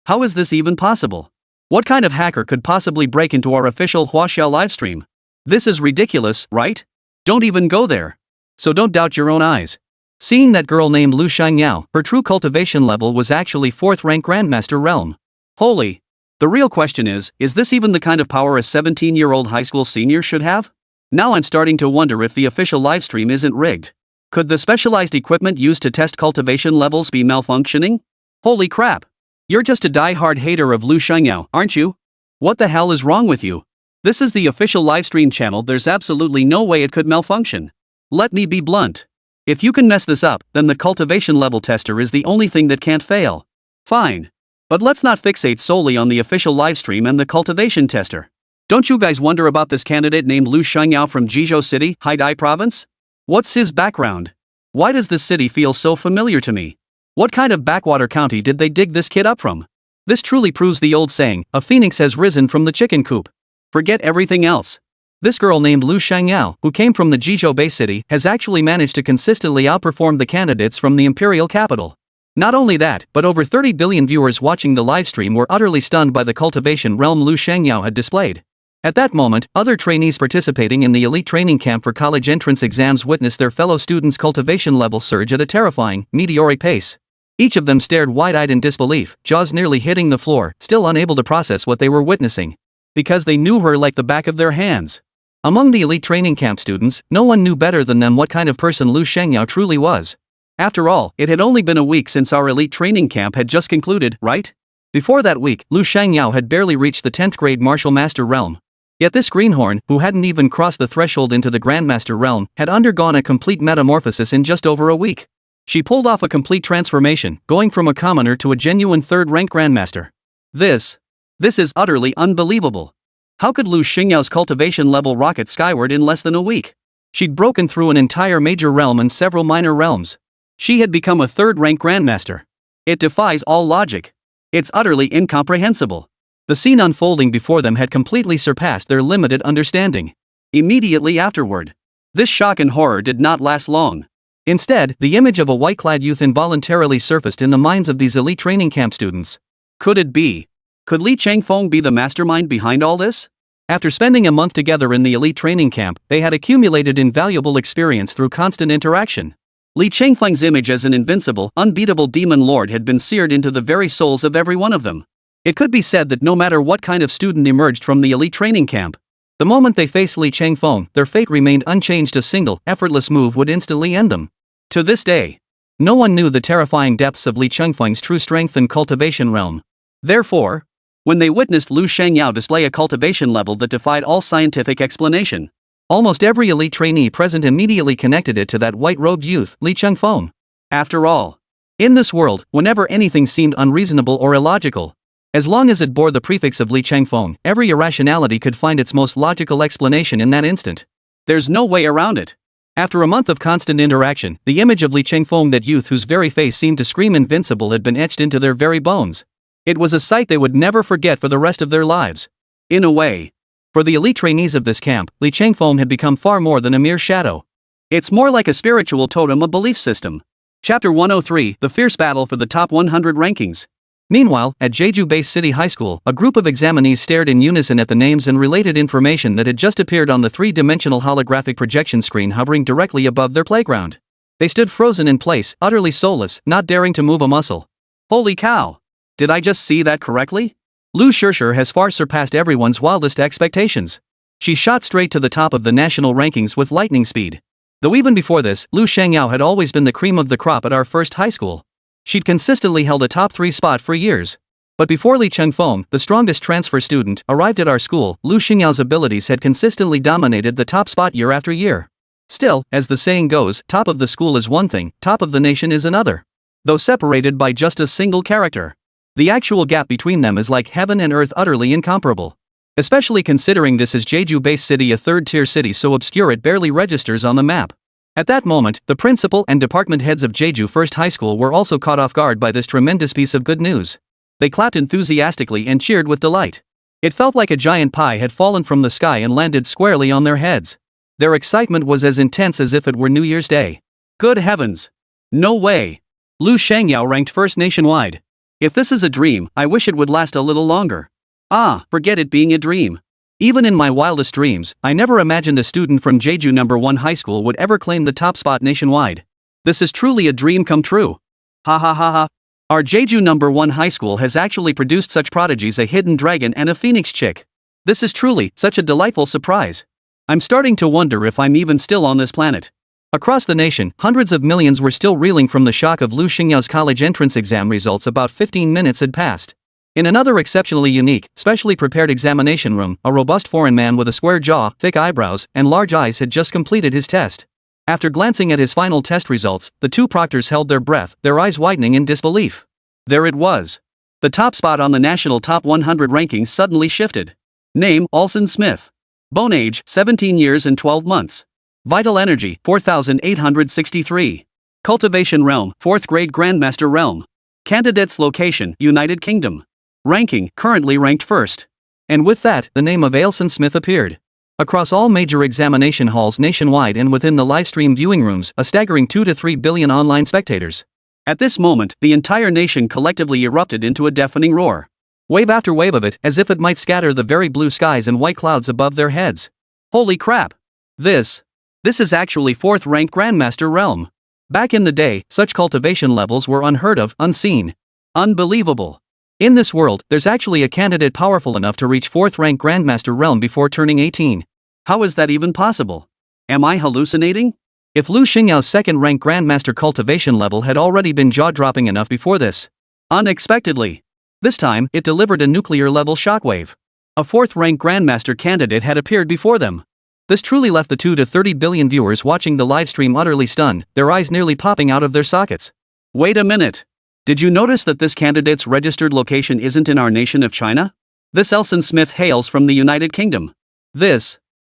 How is this even possible? What kind of hacker could possibly break into our official Huaxiao livestream? This is ridiculous, right? Don't even go there. So don't doubt your own eyes. Seeing that girl named Lu Shangyao, her true cultivation level was actually 4th-ranked Grandmaster realm. Holy. The real question is this even the kind of power a 17-year-old high school senior should have? Now I'm starting to wonder if the official livestream isn't rigged. Could the specialized equipment used to test cultivation levels be malfunctioning? Holy crap. You're just a die-hard hater of Lu Shangyao, aren't you? What the hell is wrong with you? This is the official livestream channel. There's absolutely no way it could malfunction. Let me be blunt. If you can mess this up, then the cultivation level tester is the only thing that can't fail. Fine. But let's not fixate solely on the official livestream and the cultivation tester. Don't you guys wonder about this candidate named Lu Shangyao from Jizhou City, Haidai province? What's his background? Why does this city feel so familiar to me? What kind of backwater county did they dig this kid up from? This truly proves the old saying, a phoenix has risen from the chicken coop. Forget everything else. This girl named Lu Shangyao, who came from the Jizhou Bay City, has actually managed to consistently outperform the candidates from the Imperial Capital. Not only that, but over 30 billion viewers watching the livestream were utterly stunned by the cultivation realm Lu Shangyao had displayed. At that moment, other trainees participating in the elite training camp for college entrance exams witnessed their fellow students' cultivation level surge at a terrifying, meteoric pace. Each of them stared wide-eyed in disbelief, jaws nearly hitting the floor, still unable to process what they were witnessing. Because they knew her like the back of their hands. Among the elite training camp students, no one knew better than them what kind of person Lu Shangyao truly was. After all, it had only been a week since our elite training camp had just concluded, right? Before that week, Lu Shangyao had barely reached the 10th grade martial master realm. Yet this greenhorn, who hadn't even crossed the threshold into the Grandmaster realm, had undergone a complete metamorphosis in just over a week. She pulled off a complete transformation, going from a commoner to a genuine 3rd-ranked Grandmaster. This is utterly unbelievable. How could Lu Xingyao's cultivation level rocket skyward in less than a week? She'd broken through an entire major realm and several minor realms. She had become a 3rd-ranked Grandmaster. It defies all logic. It's utterly incomprehensible. The scene unfolding before them had completely surpassed their limited understanding. Immediately afterward, this shock and horror did not last long. Instead, the image of a white-clad youth involuntarily surfaced in the minds of these elite training camp students. Could it be? Could Li Changfeng be the mastermind behind all this? After spending a month together in the elite training camp, they had accumulated invaluable experience through constant interaction. Li Changfeng's image as an invincible, unbeatable demon lord had been seared into the very souls of every one of them. It could be said that no matter what kind of student emerged from the elite training camp, the moment they faced Li Changfeng, their fate remained unchanged. A single, effortless move would instantly end them. To this day, no one knew the terrifying depths of Li Changfeng's true strength and cultivation realm. Therefore, when they witnessed Lu Shangyao display a cultivation level that defied all scientific explanation, almost every elite trainee present immediately connected it to that white-robed youth, Li Changfeng. After all, in this world, whenever anything seemed unreasonable or illogical, as long as it bore the prefix of Li Changfeng, every irrationality could find its most logical explanation in that instant. There's no way around it. After a month of constant interaction, the image of Li Changfeng, that youth whose very face seemed to scream invincible, had been etched into their very bones. It was a sight they would never forget for the rest of their lives. In a way, for the elite trainees of this camp, Li Changfeng had become far more than a mere shadow. It's more like a spiritual totem, a belief system. Chapter 103, The Fierce Battle for the Top 100 Rankings. Meanwhile, at Jeju-based City High School, a group of examinees stared in unison at the names and related information that had just appeared on the three-dimensional holographic projection screen hovering directly above their playground. They stood frozen in place, utterly soulless, not daring to move a muscle. Holy cow! Did I just see that correctly? Lu Shishir has far surpassed everyone's wildest expectations. She shot straight to the top of the national rankings with lightning speed. Though even before this, Lu Shangyao had always been the cream of the crop at our first high school. She'd consistently held a top 3 spot for years. But before Li Changfeng, the strongest transfer student, arrived at our school, Lu Xingyao's abilities had consistently dominated the top spot year after year. Still, as the saying goes, top of the school is one thing, top of the nation is another. Though separated by just a single character, the actual gap between them is like heaven and earth, utterly incomparable. Especially considering this is Jeju-based city, a third-tier city so obscure it barely registers on the map. At that moment, the principal and department heads of Jeju First High School were also caught off guard by this tremendous piece of good news. They clapped enthusiastically and cheered with delight. It felt like a giant pie had fallen from the sky and landed squarely on their heads. Their excitement was as intense as if it were New Year's Day. Good heavens! No way! Lu Shangyao ranked first nationwide. If this is a dream, I wish it would last a little longer. Ah, forget it being a dream. Even in my wildest dreams, I never imagined a student from Jeju No. 1 High School would ever claim the top spot nationwide. This is truly a dream come true. Ha ha ha ha. Our Jeju No. 1 High School has actually produced such prodigies, a hidden dragon and a phoenix chick. This is truly such a delightful surprise. I'm starting to wonder if I'm even still on this planet. Across the nation, hundreds of millions were still reeling from the shock of Lu Xingyao's college entrance exam results. About 15 minutes had passed. In another exceptionally unique, specially prepared examination room, a robust foreign man with a square jaw, thick eyebrows, and large eyes had just completed his test. After glancing at his final test results, the two proctors held their breath, their eyes widening in disbelief. There it was. The top spot on the national top 100 rankings suddenly shifted. Name: Alson Smith. Bone age: 17 years and 12 months. Vital energy: 4,863. Cultivation realm: 4th grade Grandmaster realm. Candidate's location: United Kingdom. Ranking: currently ranked first. And with that, the name of Alson Smith appeared. Across all major examination halls nationwide and within the livestream viewing rooms, a staggering 2 to 3 billion online spectators. At this moment, the entire nation collectively erupted into a deafening roar. Wave after wave of it, as if it might scatter the very blue skies and white clouds above their heads. Holy crap! This is actually 4th rank Grandmaster realm. Back in the day, such cultivation levels were unheard of, unseen. Unbelievable. In this world, there's actually a candidate powerful enough to reach 4th rank Grandmaster realm before turning 18. How is that even possible? Am I hallucinating? If Lu Xingyao's 2nd rank Grandmaster cultivation level had already been jaw-dropping enough before this, unexpectedly, this time it delivered a nuclear-level shockwave. A 4th rank Grandmaster candidate had appeared before them. This truly left the 2 to 30 billion viewers watching the livestream utterly stunned, their eyes nearly popping out of their sockets. Wait a minute. Did you notice that this candidate's registered location isn't in our nation of China? This Alson Smith hails from the United Kingdom.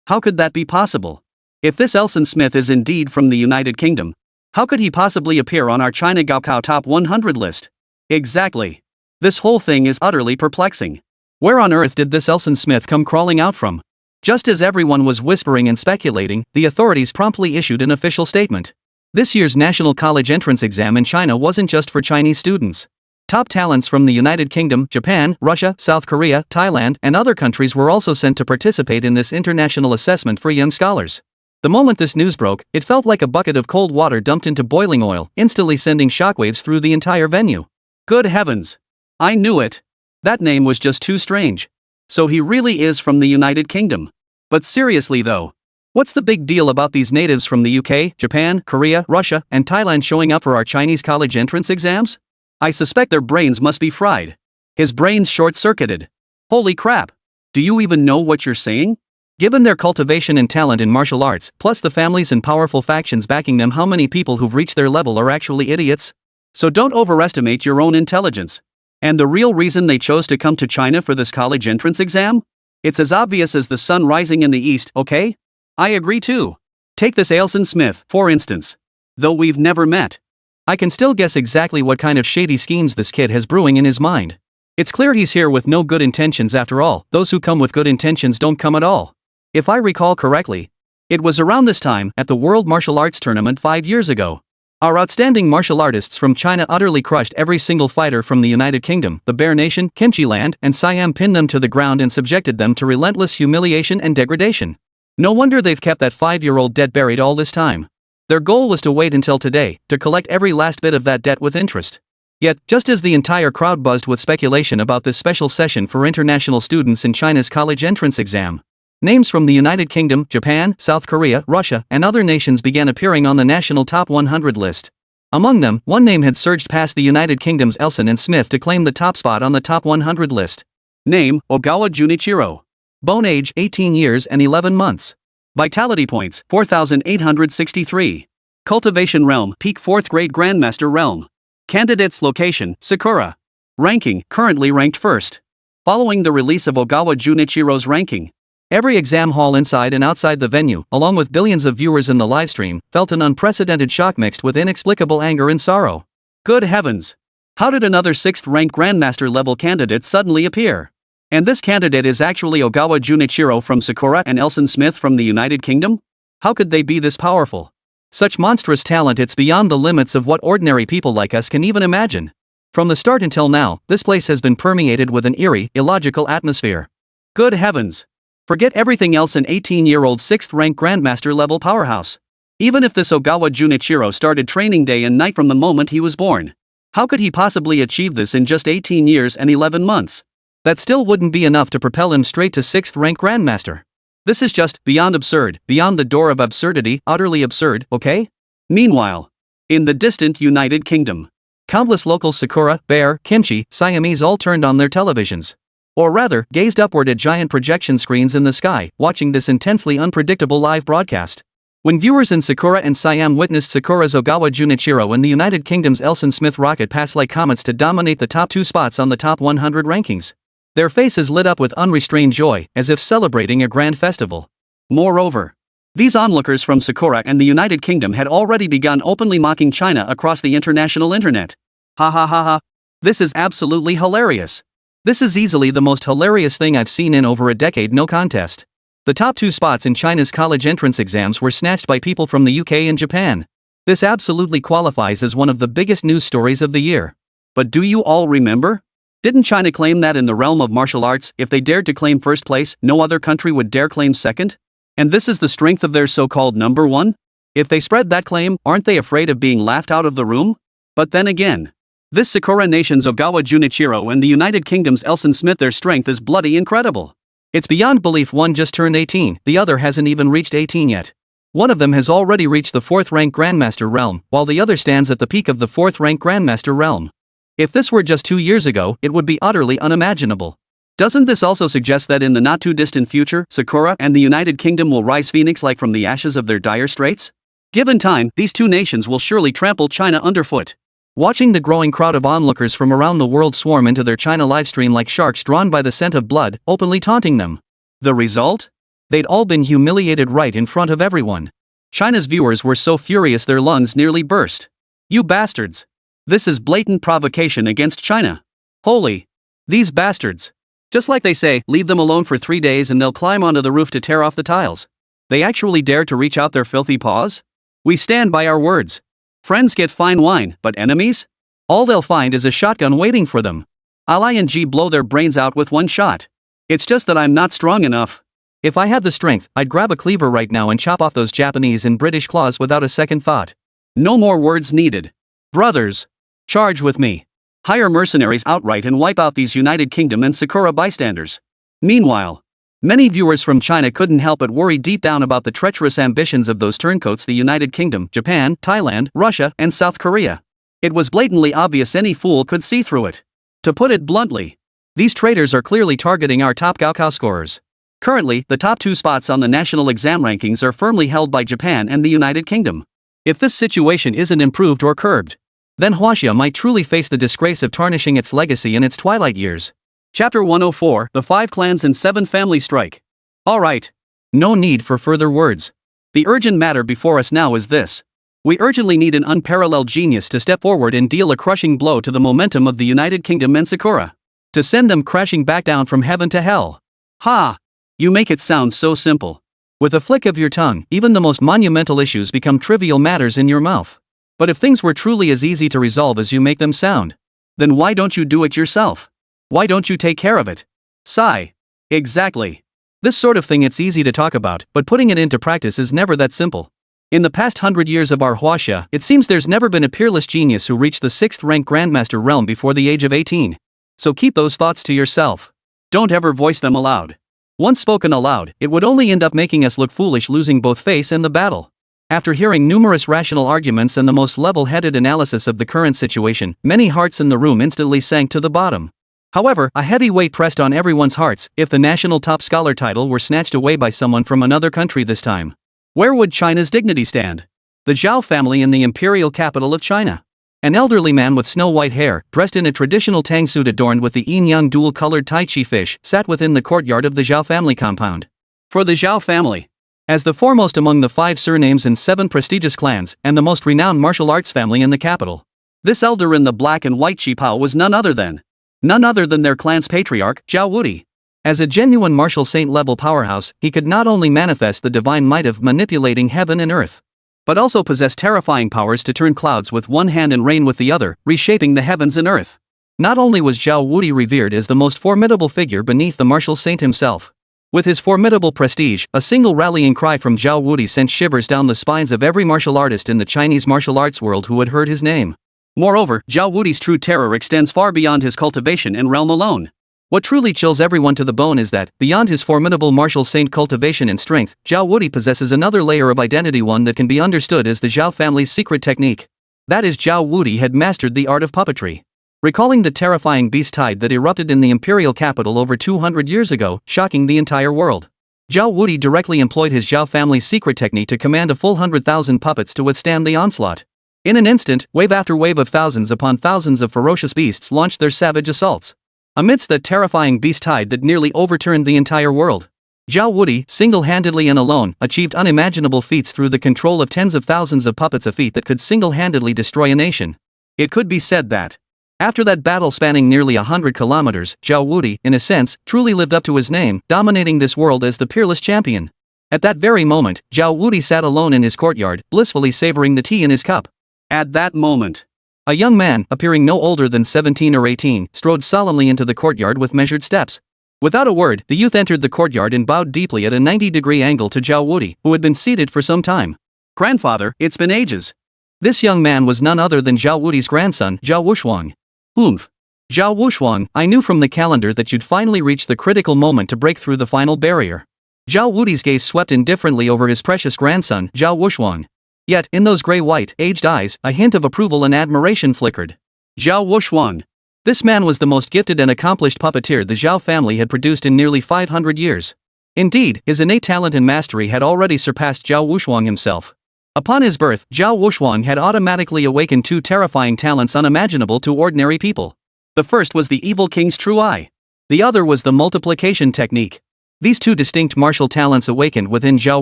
How could that be possible? If this Alson Smith is indeed from the United Kingdom, how could he possibly appear on our China Gaokao Top 100 list? Exactly. This whole thing is utterly perplexing. Where on earth did this Alson Smith come crawling out from? Just as everyone was whispering and speculating, the authorities promptly issued an official statement. This year's national college entrance exam in China wasn't just for Chinese students. Top talents from the United Kingdom, Japan, Russia, South Korea, Thailand, and other countries were also sent to participate in this international assessment for young scholars. The moment this news broke, it felt like a bucket of cold water dumped into boiling oil, instantly sending shockwaves through the entire venue. Good heavens! I knew it! That name was just too strange. So he really is from the United Kingdom. But seriously though, what's the big deal about these natives from the UK, Japan, Korea, Russia, and Thailand showing up for our Chinese college entrance exams? I suspect their brains must be fried. His brain's short-circuited. Holy crap! Do you even know what you're saying? Given their cultivation and talent in martial arts, plus the families and powerful factions backing them, how many people who've reached their level are actually idiots? So don't overestimate your own intelligence. And the real reason they chose to come to China for this college entrance exam? It's as obvious as the sun rising in the east, okay? I agree too. Take this Ailson Smith, for instance. Though we've never met, I can still guess exactly what kind of shady schemes this kid has brewing in his mind. It's clear he's here with no good intentions after all. Those who come with good intentions don't come at all. If I recall correctly, it was around this time, at the World Martial Arts Tournament 5 years ago. Our outstanding martial artists from China utterly crushed every single fighter from the United Kingdom, the Bear Nation, Kimchi Land, and Siam, pinned them to the ground and subjected them to relentless humiliation and degradation. No wonder they've kept that 5-year-old debt buried all this time. Their goal was to wait until today, to collect every last bit of that debt with interest. Yet, just as the entire crowd buzzed with speculation about this special session for international students in China's college entrance exam, names from the United Kingdom, Japan, South Korea, Russia, and other nations began appearing on the national top 100 list. Among them, one name had surged past the United Kingdom's Ailson and Smith to claim the top spot on the top 100 list. Name, Ogawa Junichiro. Bone age, 18 years and 11 months. Vitality points, 4,863. Cultivation realm, peak 4th grade Grandmaster realm. Candidates location, Sakura. Ranking, currently ranked 1st. Following the release of Ogawa Junichiro's ranking, every exam hall inside and outside the venue, along with billions of viewers in the livestream, felt an unprecedented shock mixed with inexplicable anger and sorrow. Good heavens! How did another 6th-ranked Grandmaster level candidate suddenly appear? And this candidate is actually Ogawa Junichiro from Sakura and Ailson Smith from the United Kingdom? How could they be this powerful? Such monstrous talent, it's beyond the limits of what ordinary people like us can even imagine. From the start until now, this place has been permeated with an eerie, illogical atmosphere. Good heavens! Forget everything else, an 18-year-old 6th-ranked Grandmaster level powerhouse. Even if this Ogawa Junichiro started training day and night from the moment he was born, how could he possibly achieve this in just 18 years and 11 months? That still wouldn't be enough to propel him straight to 6th-ranked Grandmaster. This is just beyond absurd, beyond the door of absurdity, utterly absurd, okay? Meanwhile, in the distant United Kingdom, countless local Sakura, Bear, Kimchi, Siamese all turned on their televisions. Or rather, gazed upward at giant projection screens in the sky, watching this intensely unpredictable live broadcast. When viewers in Sakura and Siam witnessed Sakura's Ogawa Junichiro and the United Kingdom's Ailson Smith rocket pass like comets to dominate the top 2 spots on the top 100 rankings, their faces lit up with unrestrained joy, as if celebrating a grand festival. Moreover, these onlookers from Sakura and the United Kingdom had already begun openly mocking China across the international internet. Ha ha ha ha. This is absolutely hilarious. This is easily the most hilarious thing I've seen in over a decade, no contest. The top 2 spots in China's college entrance exams were snatched by people from the UK and Japan. This absolutely qualifies as one of the biggest news stories of the year. But do you all remember? Didn't China claim that in the realm of martial arts, if they dared to claim 1st place, no other country would dare claim 2nd? And this is the strength of their so-called number 1? If they spread that claim, aren't they afraid of being laughed out of the room? But then again, this Sakura nation's Ogawa Junichiro and the United Kingdom's Ailson Smith, their strength is bloody incredible. It's beyond belief. One just turned 18, the other hasn't even reached 18 yet. One of them has already reached the 4th-ranked Grandmaster realm, while the other stands at the peak of the 4th-ranked Grandmaster realm. If this were just 2 years ago, it would be utterly unimaginable. Doesn't this also suggest that in the not-too-distant future, Sakura and the United Kingdom will rise phoenix-like from the ashes of their dire straits? Given time, these 2 nations will surely trample China underfoot. Watching the growing crowd of onlookers from around the world swarm into their China livestream like sharks drawn by the scent of blood, openly taunting them. The result? They'd all been humiliated right in front of everyone. China's viewers were so furious their lungs nearly burst. You bastards! This is blatant provocation against China. Holy! These bastards! Just like they say, leave them alone for 3 days and they'll climb onto the roof to tear off the tiles. They actually dare to reach out their filthy paws? We stand by our words. Friends get fine wine, but enemies? All they'll find is a shotgun waiting for them. I'll blow their brains out with 1 shot. It's just that I'm not strong enough. If I had the strength, I'd grab a cleaver right now and chop off those Japanese and British claws without a second thought. No more words needed. Brothers, charge with me. Hire mercenaries outright and wipe out these United Kingdom and Sakura bystanders. Meanwhile, many viewers from China couldn't help but worry deep down about the treacherous ambitions of those turncoats: the United Kingdom, Japan, Thailand, Russia, and South Korea. It was blatantly obvious any fool could see through it. To put it bluntly, these traitors are clearly targeting our top Gaokao scorers. Currently, the top 2 spots on the national exam rankings are firmly held by Japan and the United Kingdom. If this situation isn't improved or curbed, then Huaxia might truly face the disgrace of tarnishing its legacy in its twilight years. Chapter 104: The 5 Clans and 7 Family Strike. Alright. No need for further words. The urgent matter before us now is this. We urgently need an unparalleled genius to step forward and deal a crushing blow to the momentum of the United Kingdom and Sakura. To send them crashing back down from heaven to hell. Ha! You make it sound so simple. With a flick of your tongue, even the most monumental issues become trivial matters in your mouth. But if things were truly as easy to resolve as you make them sound, then why don't you do it yourself? Why don't you take care of it? Sigh. Exactly. This sort of thing it's easy to talk about, but putting it into practice is never that simple. In the past 100 years of our Huaxia, it seems there's never been a peerless genius who reached the 6th rank Grandmaster realm before the age of 18. So keep those thoughts to yourself. Don't ever voice them aloud. Once spoken aloud, it would only end up making us look foolish, losing both face and the battle. After hearing numerous rational arguments and the most level-headed analysis of the current situation, many hearts in the room instantly sank to the bottom. However, a heavy weight pressed on everyone's hearts: if the national top scholar title were snatched away by someone from another country this time, where would China's dignity stand? The Zhao family in the imperial capital of China. An elderly man with snow-white hair, dressed in a traditional tang suit adorned with the yin-yang dual-colored tai chi fish, sat within the courtyard of the Zhao family compound. For the Zhao family, as the foremost among the 5 surnames and 7 prestigious clans, and the most renowned martial arts family in the capital, this elder in the black and white qipao was none other than their clan's patriarch, Zhao Wudi. As a genuine martial saint-level powerhouse, he could not only manifest the divine might of manipulating heaven and earth, but also possess terrifying powers to turn clouds with one hand and rain with the other, reshaping the heavens and earth. Not only was Zhao Wudi revered as the most formidable figure beneath the martial saint himself. With his formidable prestige, a single rallying cry from Zhao Wudi sent shivers down the spines of every martial artist in the Chinese martial arts world who had heard his name. Moreover, Zhao Wudi's true terror extends far beyond his cultivation and realm alone. What truly chills everyone to the bone is that, beyond his formidable martial saint cultivation and strength, Zhao Wudi possesses another layer of identity, one that can be understood as the Zhao family's secret technique. That is, Zhao Wudi had mastered the art of puppetry. Recalling the terrifying beast tide that erupted in the imperial capital over 200 years ago, shocking the entire world, Zhao Wudi directly employed his Zhao family's secret technique to command a full 100,000 puppets to withstand the onslaught. In an instant, wave after wave of thousands upon thousands of ferocious beasts launched their savage assaults. Amidst that terrifying beast tide that nearly overturned the entire world, Zhao Wudi, single-handedly and alone, achieved unimaginable feats through the control of tens of thousands of puppets, a feat that could single-handedly destroy a nation. It could be said that, after that battle spanning nearly 100 kilometers, Zhao Wudi, in a sense, truly lived up to his name, dominating this world as the peerless champion. At that very moment, Zhao Wudi sat alone in his courtyard, blissfully savoring the tea in his cup. At that moment, a young man, appearing no older than 17 or 18, strode solemnly into the courtyard with measured steps. Without a word, the youth entered the courtyard and bowed deeply at a 90-degree angle to Zhao Wudi, who had been seated for some time. "Grandfather, it's been ages." This young man was none other than Zhao Wudi's grandson, Zhao Wushuang. "Oomph. Zhao Wushuang, I knew from the calendar that you'd finally reach the critical moment to break through the final barrier." Zhao Wudi's gaze swept indifferently over his precious grandson, Zhao Wushuang. Yet, in those gray-white, aged eyes, a hint of approval and admiration flickered. Zhao Wushuang. This man was the most gifted and accomplished puppeteer the Zhao family had produced in nearly 500 years. Indeed, his innate talent and mastery had already surpassed Zhao Wushuang himself. Upon his birth, Zhao Wushuang had automatically awakened 2 terrifying talents unimaginable to ordinary people. The first was the evil king's true eye. The other was the multiplication technique. These 2 distinct martial talents awakened within Zhao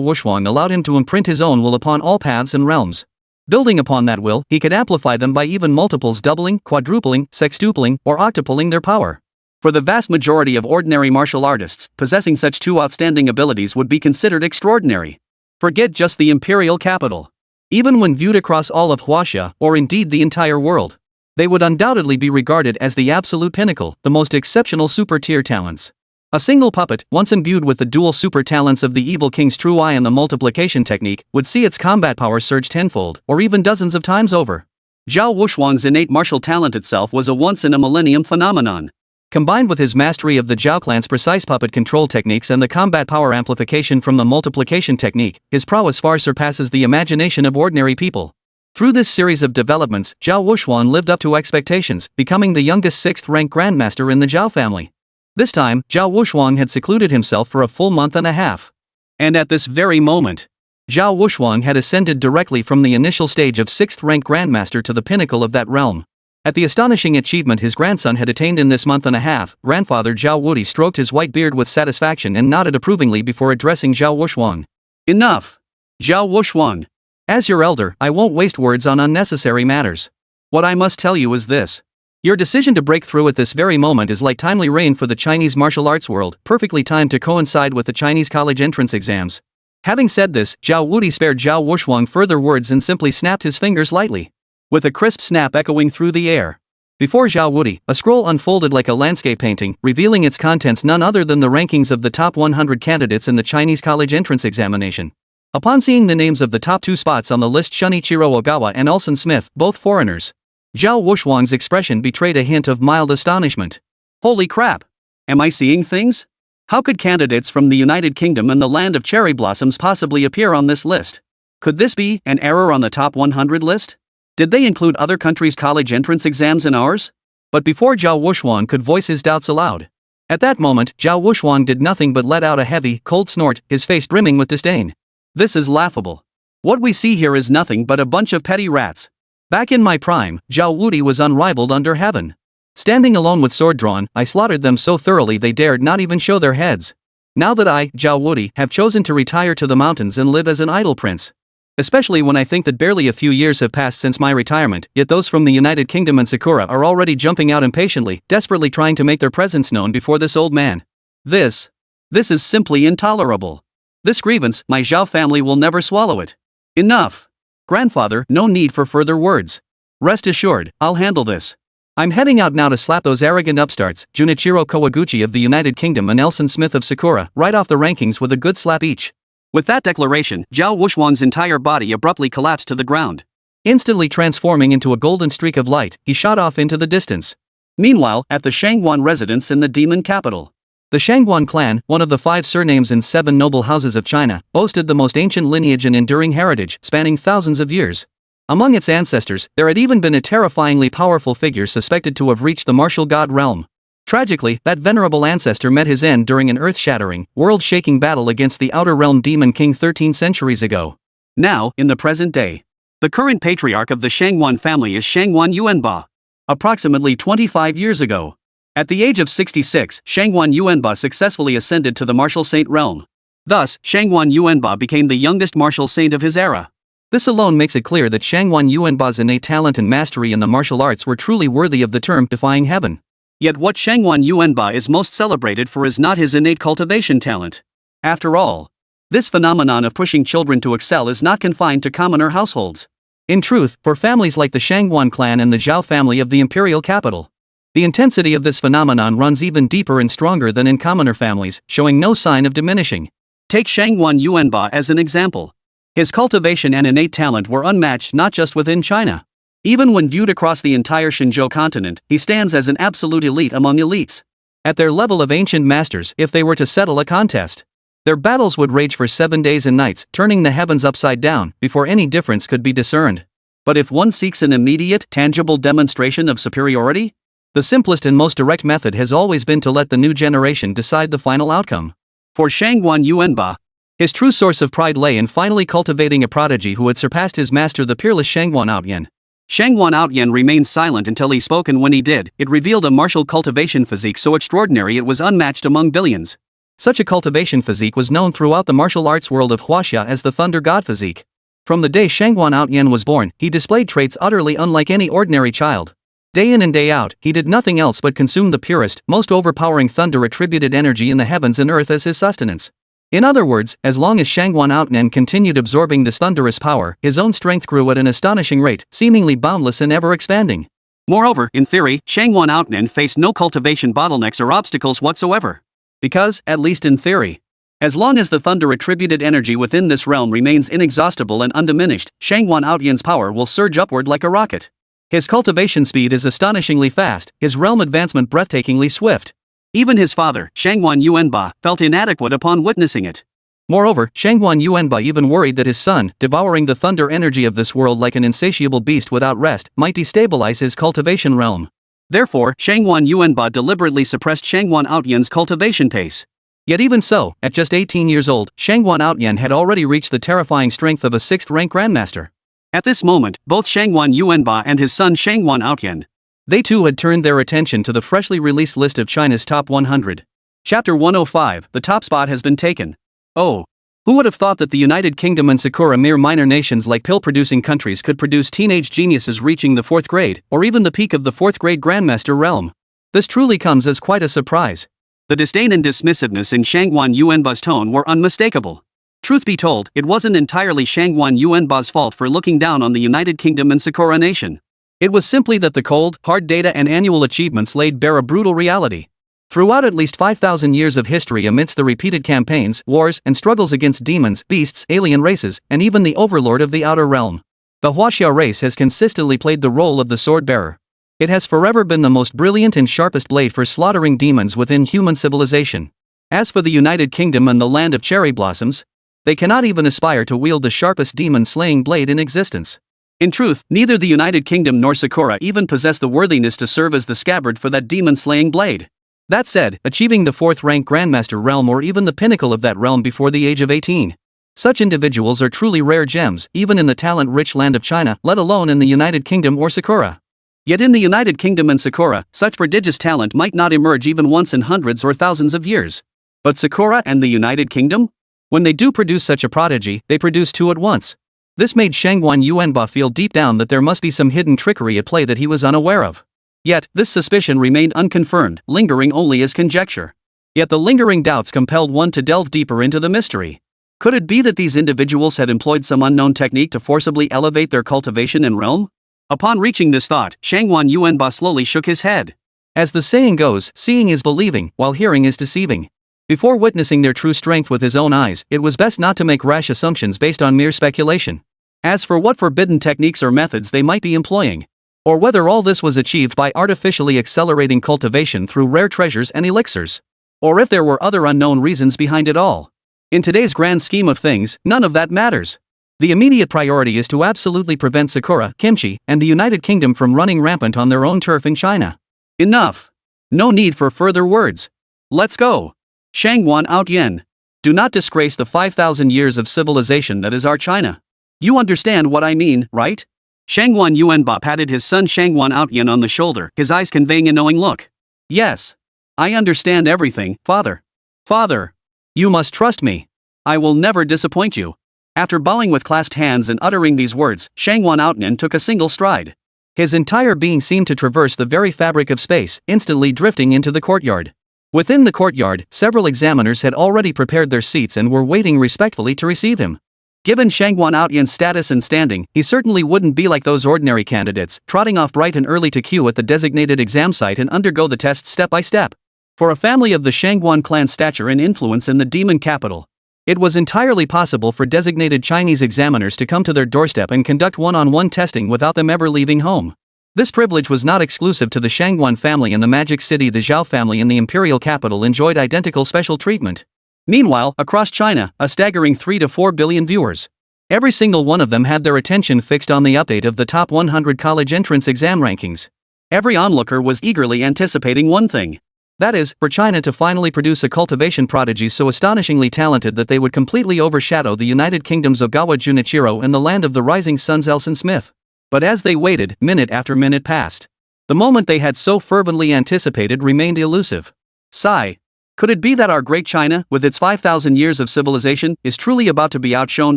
Wushuang allowed him to imprint his own will upon all paths and realms. Building upon that will, he could amplify them by even multiples, doubling, quadrupling, sextupling, or octupling their power. For the vast majority of ordinary martial artists, possessing such 2 outstanding abilities would be considered extraordinary. Forget just the imperial capital. Even when viewed across all of Huaxia, or indeed the entire world, they would undoubtedly be regarded as the absolute pinnacle, the most exceptional super-tier talents. A single puppet, once imbued with the dual super talents of the evil king's true eye and the multiplication technique, would see its combat power surge tenfold, or even dozens of times over. Zhao Wuxuang's innate martial talent itself was a once-in-a-millennium phenomenon. Combined with his mastery of the Zhao clan's precise puppet control techniques and the combat power amplification from the multiplication technique, his prowess far surpasses the imagination of ordinary people. Through this series of developments, Zhao Wuxuang lived up to expectations, becoming the youngest 6th-rank grandmaster in the Zhao family. This time, Zhao Wuxuang had secluded himself for a full month and a half. And at this very moment, Zhao Wuxuang had ascended directly from the initial stage of 6th-rank grandmaster to the pinnacle of that realm. At the astonishing achievement his grandson had attained in this month and a half, grandfather Zhao Wudi stroked his white beard with satisfaction and nodded approvingly before addressing Zhao Wuxuang. Enough! Zhao Wuxuang. As your elder, I won't waste words on unnecessary matters. What I must tell you is this. Your decision to break through at this very moment is like timely rain for the Chinese martial arts world, perfectly timed to coincide with the Chinese college entrance exams. Having said this, Zhao Wudi spared Zhao Wuxuang further words and simply snapped his fingers lightly, with a crisp snap echoing through the air. Before Zhao Wudi, a scroll unfolded like a landscape painting, revealing its contents none other than the rankings of the top 100 candidates in the Chinese college entrance examination. Upon seeing the names of the top 2 spots on the list, Shunichiro Ogawa and Ulson Smith, both foreigners, Zhao Wuxuang's expression betrayed a hint of mild astonishment. Holy crap! Am I seeing things? How could candidates from the United Kingdom and the land of cherry blossoms possibly appear on this list? Could this be an error on the top 100 list? Did they include other countries' college entrance exams in ours? But before Zhao Wuxuang could voice his doubts aloud, at that moment, Zhao Wuxuang did nothing but let out a heavy, cold snort, his face brimming with disdain. This is laughable. What we see here is nothing but a bunch of petty rats. Back in my prime, Zhao Wudi was unrivaled under heaven. Standing alone with sword drawn, I slaughtered them so thoroughly they dared not even show their heads. Now that I, Zhao Wudi, have chosen to retire to the mountains and live as an idle prince. Especially when I think that barely a few years have passed since my retirement, yet those from the United Kingdom and Sakura are already jumping out impatiently, desperately trying to make their presence known before this old man. This is simply intolerable. This grievance, my Zhao family will never swallow it. Enough! Grandfather, no need for further words. Rest assured, I'll handle this. I'm heading out now to slap those arrogant upstarts, Junichiro Kawaguchi of the United Kingdom and Ulson Smith of Sakura, right off the rankings with a good slap each. With that declaration, Zhao Wuxuang's entire body abruptly collapsed to the ground. Instantly transforming into a golden streak of light, he shot off into the distance. Meanwhile, at the Shangguan residence in the demon capital, the Shangguan clan, one of the 5 surnames in 7 noble houses of China, boasted the most ancient lineage and enduring heritage, spanning thousands of years. Among its ancestors, there had even been a terrifyingly powerful figure suspected to have reached the martial god realm. Tragically, that venerable ancestor met his end during an earth-shattering, world-shaking battle against the Outer Realm Demon King 13 centuries ago. Now, in the present day, the current patriarch of the Shangguan family is Shangguan Yuanba. Approximately 25 years ago, at the age of 66, Shangguan Yuanba successfully ascended to the martial saint realm. Thus, Shangguan Yuanba became the youngest martial saint of his era. This alone makes it clear that Shangguan Yuanba's innate talent and mastery in the martial arts were truly worthy of the term defying heaven. Yet what Shangguan Yuanba is most celebrated for is not his innate cultivation talent. After all, this phenomenon of pushing children to excel is not confined to commoner households. In truth, for families like the Shangguan clan and the Zhao family of the imperial capital, the intensity of this phenomenon runs even deeper and stronger than in commoner families, showing no sign of diminishing. Take Shangguan Yuanba as an example. His cultivation and innate talent were unmatched not just within China. Even when viewed across the entire Xinzhou continent, he stands as an absolute elite among elites. At their level of ancient masters, if they were to settle a contest, their battles would rage for 7 days and nights, turning the heavens upside down, before any difference could be discerned. But if one seeks an immediate, tangible demonstration of superiority, the simplest and most direct method has always been to let the new generation decide the final outcome. For Shangguan Yuanba, his true source of pride lay in finally cultivating a prodigy who had surpassed his master, the peerless Shangguan Outyan. Shangguan Outyan remained silent until he spoke, and when he did, it revealed a martial cultivation physique so extraordinary it was unmatched among billions. Such a cultivation physique was known throughout the martial arts world of Huaxia as the Thunder God physique. From the day Shangguan Outyan was born, he displayed traits utterly unlike any ordinary child. Day in and day out, he did nothing else but consume the purest, most overpowering thunder-attributed energy in the heavens and earth as his sustenance. In other words, as long as Shangguan Outyan continued absorbing this thunderous power, his own strength grew at an astonishing rate, seemingly boundless and ever-expanding. Moreover, in theory, Shangguan Outyan faced no cultivation bottlenecks or obstacles whatsoever. Because, at least in theory, as long as the thunder-attributed energy within this realm remains inexhaustible and undiminished, Shangwan Outyan's power will surge upward like a rocket. His cultivation speed is astonishingly fast, his realm advancement breathtakingly swift. Even his father, Shangwan Yuanba, felt inadequate upon witnessing it. Moreover, Shangwan Yuanba even worried that his son, devouring the thunder energy of this world like an insatiable beast without rest, might destabilize his cultivation realm. Therefore, Shangwan Yuanba deliberately suppressed Shangwan Outyan's cultivation pace. Yet even so, at just 18 years old, Shangwan Outyan had already reached the terrifying strength of a 6th-rank grandmaster. At this moment, both Shangwan Yuanba and his son Shangwan Outyan, they too had turned their attention to the freshly released list of China's top 100. Chapter 105, the top spot has been taken. Oh. Who would have thought that the United Kingdom and Sakura, mere minor nations like pill-producing countries, could produce teenage geniuses reaching the 4th grade, or even the peak of the 4th grade grandmaster realm? This truly comes as quite a surprise. The disdain and dismissiveness in Shangwan Yuanba's tone were unmistakable. Truth be told, it wasn't entirely Shangwan Yuanba's fault for looking down on the United Kingdom and Sakura nation. It was simply that the cold, hard data and annual achievements laid bare a brutal reality. Throughout at least 5,000 years of history, amidst the repeated campaigns, wars, and struggles against demons, beasts, alien races, and even the overlord of the outer realm, the Huaxia race has consistently played the role of the sword-bearer. It has forever been the most brilliant and sharpest blade for slaughtering demons within human civilization. As for the United Kingdom and the land of cherry blossoms, they cannot even aspire to wield the sharpest demon-slaying blade in existence. In truth, neither the United Kingdom nor Sakura even possess the worthiness to serve as the scabbard for that demon-slaying blade. That said, achieving the 4th-rank grandmaster realm or even the pinnacle of that realm before the age of 18. Such individuals are truly rare gems, even in the talent-rich land of China, let alone in the United Kingdom or Sakura. Yet in the United Kingdom and Sakura, such prodigious talent might not emerge even once in hundreds or thousands of years. But Sakura and the United Kingdom? When they do produce such a prodigy, they produce two at once. This made Shangwan Yuanba feel deep down that there must be some hidden trickery at play that he was unaware of. Yet, this suspicion remained unconfirmed, lingering only as conjecture. Yet the lingering doubts compelled one to delve deeper into the mystery. Could it be that these individuals had employed some unknown technique to forcibly elevate their cultivation and realm? Upon reaching this thought, Shangwan Yuanba slowly shook his head. As the saying goes, seeing is believing, while hearing is deceiving. Before witnessing their true strength with his own eyes, it was best not to make rash assumptions based on mere speculation. As for what forbidden techniques or methods they might be employing, or whether all this was achieved by artificially accelerating cultivation through rare treasures and elixirs, or if there were other unknown reasons behind it all. In today's grand scheme of things, none of that matters. The immediate priority is to absolutely prevent Sakura, Kimchi, and the United Kingdom from running rampant on their own turf in China. Enough. No need for further words. Let's go. Shangwan Outyan. Do not disgrace the 5,000 years of civilization that is our China. You understand what I mean, right? Shangwan Yuanba patted his son Shangwan Outyan on the shoulder, his eyes conveying a knowing look. Yes. I understand everything, father. Father. You must trust me. I will never disappoint you. After bowing with clasped hands and uttering these words, Shangwan Outyan took a single stride. His entire being seemed to traverse the very fabric of space, instantly drifting into the courtyard. Within the courtyard, several examiners had already prepared their seats and were waiting respectfully to receive him. Given Shangwan Outyan's status and standing, he certainly wouldn't be like those ordinary candidates, trotting off bright and early to queue at the designated exam site and undergo the test step by step. For a family of the Shangwan clan's stature and influence in the demon capital, it was entirely possible for designated Chinese examiners to come to their doorstep and conduct one-on-one testing without them ever leaving home. This privilege was not exclusive to the Shangwan family in the Magic City. The Zhao family in the imperial capital enjoyed identical special treatment. Meanwhile, across China, a staggering 3 to 4 billion viewers. Every single one of them had their attention fixed on the update of the top 100 college entrance exam rankings. Every onlooker was eagerly anticipating one thing. That is, for China to finally produce a cultivation prodigy so astonishingly talented that they would completely overshadow the United Kingdom's Ogawa Junichiro and the land of the rising sun's Elson Smith. But as they waited, minute after minute passed. The moment they had so fervently anticipated remained elusive. Sigh. Could it be that our great China, with its 5,000 years of civilization, is truly about to be outshone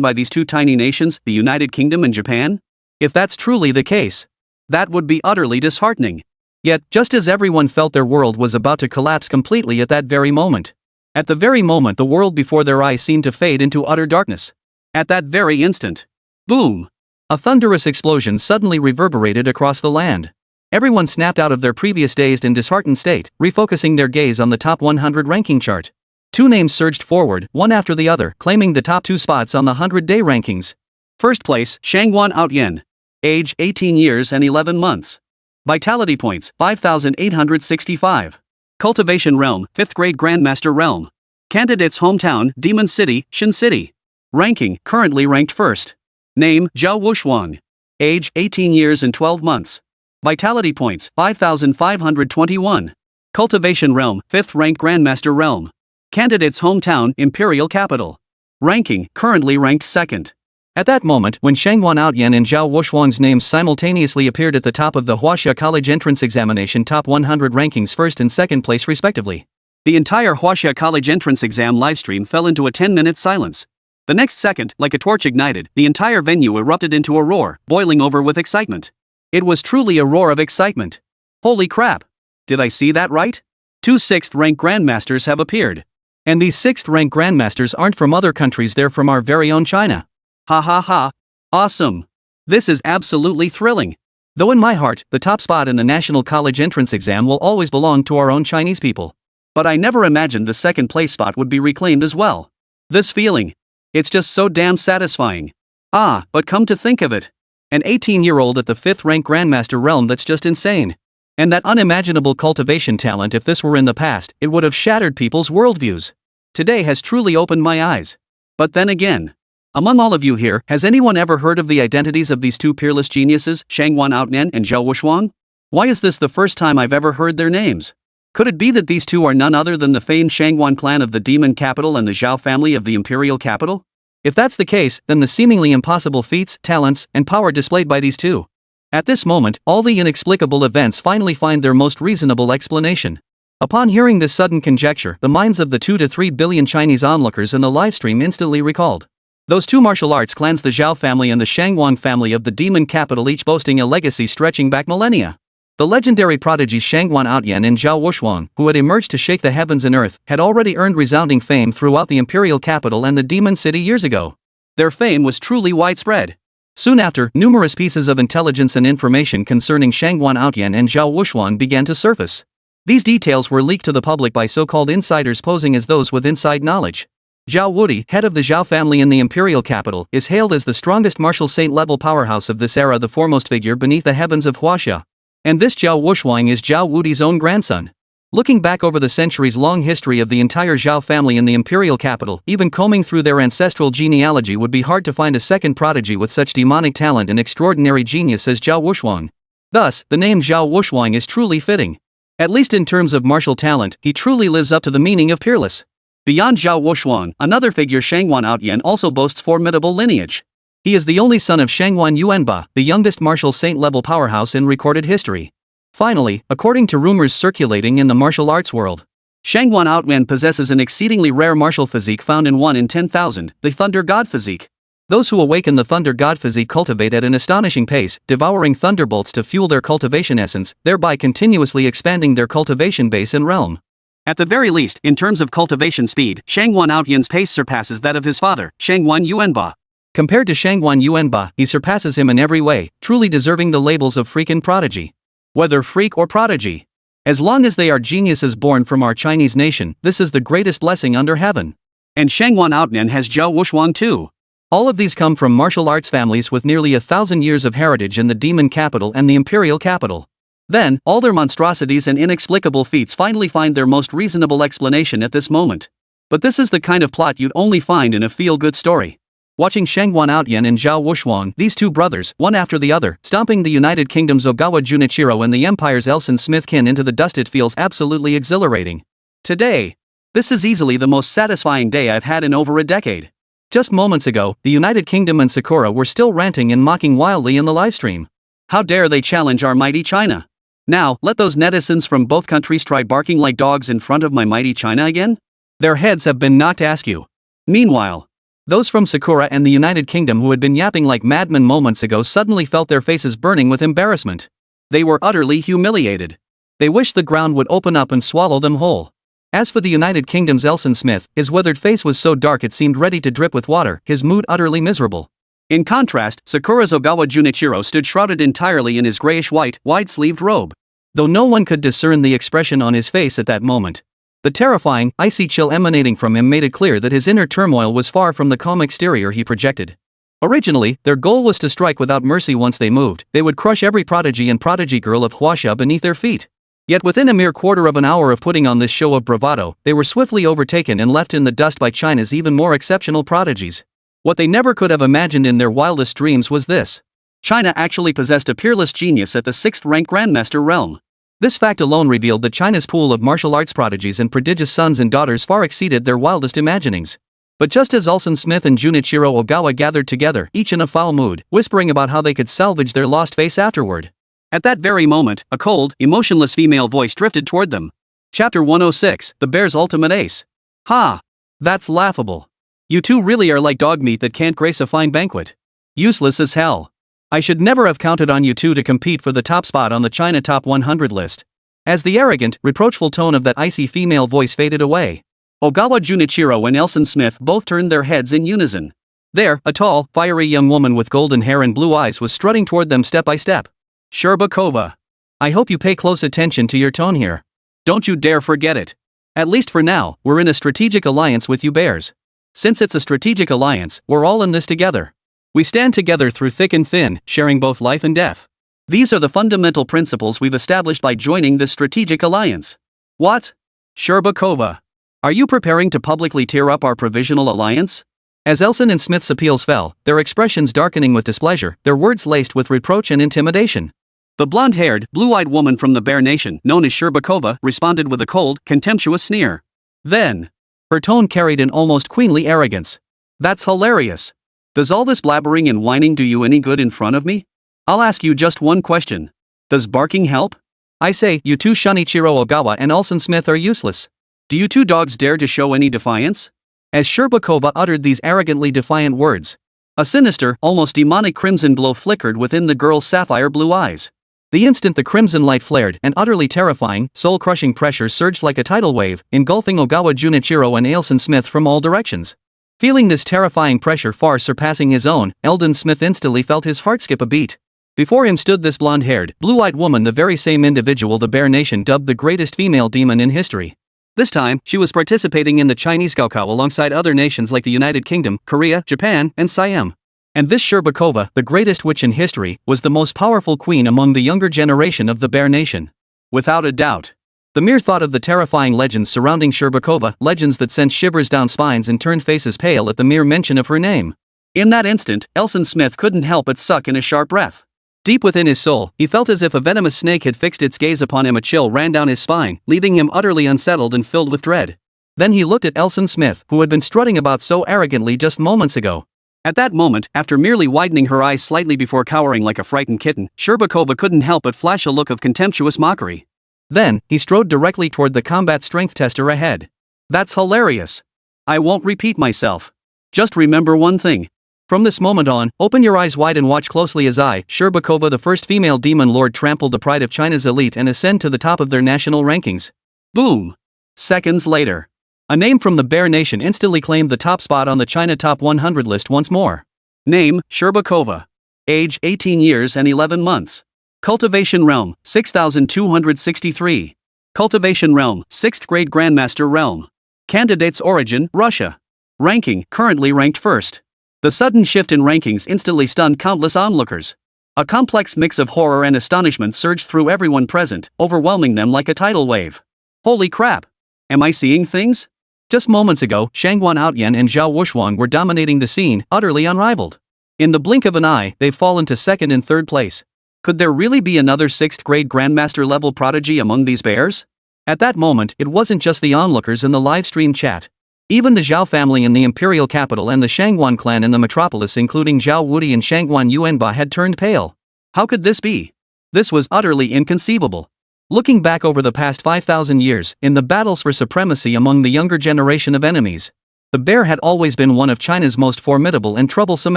by these two tiny nations, the United Kingdom and Japan? If that's truly the case, that would be utterly disheartening. Yet, just as everyone felt their world was about to collapse completely at that very moment. At the very moment the world before their eyes seemed to fade into utter darkness. At that very instant. Boom! A thunderous explosion suddenly reverberated across the land. Everyone snapped out of their previous dazed and disheartened state, refocusing their gaze on the top 100 ranking chart. Two names surged forward, one after the other, claiming the top 2 spots on the 100-day rankings. First place, Shangguan Outyan. Age, 18 years and 11 months. Vitality points, 5,865. Cultivation realm, 5th grade Grandmaster realm. Candidate's hometown, Demon City, Shin City. Ranking, currently ranked 1st. Name, Zhao Wushuang. Age, 18 years and 12 months. Vitality points, 5,521. Cultivation realm, 5th rank Grandmaster realm. Candidate's hometown, Imperial Capital. Ranking, currently ranked 2nd. At that moment, when Shangguan Outyan and Zhao Wushuang's names simultaneously appeared at the top of the Huaxia College Entrance Examination top 100 rankings 1st and 2nd place respectively, the entire Huaxia College Entrance Exam livestream fell into a 10-minute silence. The next second, like a torch ignited, the entire venue erupted into a roar, boiling over with excitement. It was truly a roar of excitement. Holy crap! Did I see that right? 2 6th-rank Grandmasters have appeared. And these 6th-rank Grandmasters aren't from other countries, they're from our very own China. Ha ha ha. Awesome. This is absolutely thrilling. Though in my heart, the top spot in the National College Entrance Exam will always belong to our own Chinese people. But I never imagined the 2nd place spot would be reclaimed as well. This feeling. It's just so damn satisfying. But come to think of it. An 18-year-old at the 5th rank Grandmaster realm, that's just insane. And that unimaginable cultivation talent, if this were in the past, it would have shattered people's worldviews. Today has truly opened my eyes. But then again, among all of you here, has anyone ever heard of the identities of these two peerless geniuses, Shangguan Outyan and Zhao Wushuang? Why is this the first time I've ever heard their names? Could it be that these two are none other than the famed Shangguan clan of the Demon Capital and the Zhao family of the Imperial Capital? If that's the case, then the seemingly impossible feats, talents, and power displayed by these two. At this moment, all the inexplicable events finally find their most reasonable explanation. Upon hearing this sudden conjecture, the minds of the 2 to 3 billion Chinese onlookers in the livestream instantly recalled those two martial arts clans, the Zhao family and the Shangguan family of the Demon Capital, each boasting a legacy stretching back millennia. The legendary prodigies Shangguan Outyan and Zhao Wushuang, who had emerged to shake the heavens and earth, had already earned resounding fame throughout the Imperial Capital and the Demon City years ago. Their fame was truly widespread. Soon after, numerous pieces of intelligence and information concerning Shangguan Outyan and Zhao Wushuang began to surface. These details were leaked to the public by so-called insiders posing as those with inside knowledge. Zhao Wudi, head of the Zhao family in the Imperial Capital, is hailed as the strongest martial saint-level powerhouse of this era, the foremost figure beneath the heavens of Huaxia. And this Zhao Wushuang is Zhao Wudi's own grandson. Looking back over the centuries-long history of the entire Zhao family in the Imperial Capital, even combing through their ancestral genealogy would be hard to find a second prodigy with such demonic talent and extraordinary genius as Zhao Wushuang. Thus, the name Zhao Wushuang is truly fitting. At least in terms of martial talent, he truly lives up to the meaning of peerless. Beyond Zhao Wushuang, another figure, Shangguan Outyan, also boasts formidable lineage. He is the only son of Shangguan Yuanba, the youngest martial saint-level powerhouse in recorded history. Finally, according to rumors circulating in the martial arts world, Shangguan Outyan possesses an exceedingly rare martial physique found in 1 in 10,000, the Thunder God physique. Those who awaken the Thunder God physique cultivate at an astonishing pace, devouring thunderbolts to fuel their cultivation essence, thereby continuously expanding their cultivation base and realm. At the very least, in terms of cultivation speed, Shangguan Outyan's pace surpasses that of his father, Shangguan Yuanba. Compared to Shangguan Yuanba, he surpasses him in every way, truly deserving the labels of freak and prodigy. Whether freak or prodigy, as long as they are geniuses born from our Chinese nation, this is the greatest blessing under heaven. And Shangguan Outyan has Zhao Wushuang too. All of these come from martial arts families with nearly 1,000 years of heritage in the Demon Capital and the Imperial Capital. Then, all their monstrosities and inexplicable feats finally find their most reasonable explanation at this moment. But this is the kind of plot you'd only find in a feel-good story. Watching Shangguan Outyan and Zhao Wushuang, these two brothers, one after the other, stomping the United Kingdom's Ogawa Junichiro and the Empire's Elson Smith kin into the dust, it feels absolutely exhilarating. Today, this is easily the most satisfying day I've had in over a decade. Just moments ago, the United Kingdom and Sakura were still ranting and mocking wildly in the livestream. How dare they challenge our mighty China? Now, let those netizens from both countries try barking like dogs in front of my mighty China again? Their heads have been knocked askew. Meanwhile, those from Sakura and the United Kingdom who had been yapping like madmen moments ago suddenly felt their faces burning with embarrassment. They were utterly humiliated. They wished the ground would open up and swallow them whole. As for the United Kingdom's Elson Smith, his withered face was so dark it seemed ready to drip with water, his mood utterly miserable. In contrast, Sakura's Ogawa Junichiro stood shrouded entirely in his grayish-white, wide-sleeved robe. Though no one could discern the expression on his face at that moment, the terrifying, icy chill emanating from him made it clear that his inner turmoil was far from the calm exterior he projected. Originally, their goal was to strike without mercy. Once they moved, they would crush every prodigy and prodigy girl of Huaxia beneath their feet. Yet within a mere quarter of an hour of putting on this show of bravado, they were swiftly overtaken and left in the dust by China's even more exceptional prodigies. What they never could have imagined in their wildest dreams was this: China actually possessed a peerless genius at the 6th-rank Grandmaster realm. This fact alone revealed that China's pool of martial arts prodigies and prodigious sons and daughters far exceeded their wildest imaginings. But just as Ulsan Smith and Junichiro Ogawa gathered together, each in a foul mood, whispering about how they could salvage their lost face afterward, at that very moment, a cold, emotionless female voice drifted toward them. Chapter 106, The Bear's Ultimate Ace. Ha! That's laughable. You two really are like dog meat that can't grace a fine banquet. Useless as hell. I should never have counted on you two to compete for the top spot on the China Top 100 list. As the arrogant, reproachful tone of that icy female voice faded away, Ogawa Junichiro and Ulsan Smith both turned their heads in unison. There, a tall, fiery young woman with golden hair and blue eyes was strutting toward them step by step. Sherbakova. I hope you pay close attention to your tone here. Don't you dare forget it. At least for now, we're in a strategic alliance with you bears. Since it's a strategic alliance, we're all in this together. We stand together through thick and thin, sharing both life and death. These are the fundamental principles we've established by joining this strategic alliance. What? Sherbakova. Are you preparing to publicly tear up our provisional alliance? As Elson and Smith's appeals fell, their expressions darkening with displeasure, their words laced with reproach and intimidation. The blonde-haired, blue-eyed woman from the Bear Nation, known as Sherbakova, responded with a cold, contemptuous sneer. Then, her tone carried an almost queenly arrogance. That's hilarious. Does all this blabbering and whining do you any good in front of me? I'll ask you just one question. Does barking help? I say, you two Shunichiro Ogawa and Ulsan Smith are useless. Do you two dogs dare to show any defiance? As Sherbakova uttered these arrogantly defiant words, a sinister, almost demonic crimson glow flickered within the girl's sapphire blue eyes. The instant the crimson light flared, an utterly terrifying, soul-crushing pressure surged like a tidal wave, engulfing Ogawa Junichiro and Ulsan Smith from all directions. Feeling this terrifying pressure far surpassing his own, Eldon Smith instantly felt his heart skip a beat. Before him stood this blonde-haired, blue-eyed woman, the very same individual the Bear Nation dubbed the greatest female demon in history. This time, she was participating in the Chinese Gaokao alongside other nations like the United Kingdom, Korea, Japan, and Siam. And this Sherbakova, the greatest witch in history, was the most powerful queen among the younger generation of the Bear Nation. Without a doubt. The mere thought of the terrifying legends surrounding Sherbakova, legends that sent shivers down spines and turned faces pale at the mere mention of her name. In that instant, Ulsan Smith couldn't help but suck in a sharp breath. Deep within his soul, he felt as if a venomous snake had fixed its gaze upon him. A chill ran down his spine, leaving him utterly unsettled and filled with dread. Then he looked at Ulsan Smith, who had been strutting about so arrogantly just moments ago. At that moment, after merely widening her eyes slightly before cowering like a frightened kitten, Sherbakova couldn't help but flash a look of contemptuous mockery. Then, he strode directly toward the combat strength tester ahead. That's hilarious. I won't repeat myself. Just remember one thing. From this moment on, open your eyes wide and watch closely as I, Sherbakova, the first female demon lord, trample the pride of China's elite and ascend to the top of their national rankings. Boom! Seconds later, a name from the Bear Nation instantly claimed the top spot on the China Top 100 list once more. Name, Sherbakova. Age, 18 years and 11 months. Cultivation realm, 6263. Cultivation realm, 6th grade Grandmaster realm. Candidate's origin, Russia. Ranking, currently ranked first. The sudden shift in rankings instantly stunned countless onlookers. A complex mix of horror and astonishment surged through everyone present, overwhelming them like a tidal wave. Holy crap! Am I seeing things? Just moments ago, Shangguan Outyan and Zhao Wushuang were dominating the scene, utterly unrivaled. In the blink of an eye, they've fallen to second and third place. Could there really be another 6th grade Grandmaster level prodigy among these bears? At that moment, it wasn't just the onlookers in the live stream chat. Even the Zhao family in the imperial capital and the Shangguan clan in the metropolis, including Zhao Wudi and Shangguan Yuanba, had turned pale. How could this be? This was utterly inconceivable. Looking back over the past 5,000 years, in the battles for supremacy among the younger generation of enemies, the bear had always been one of China's most formidable and troublesome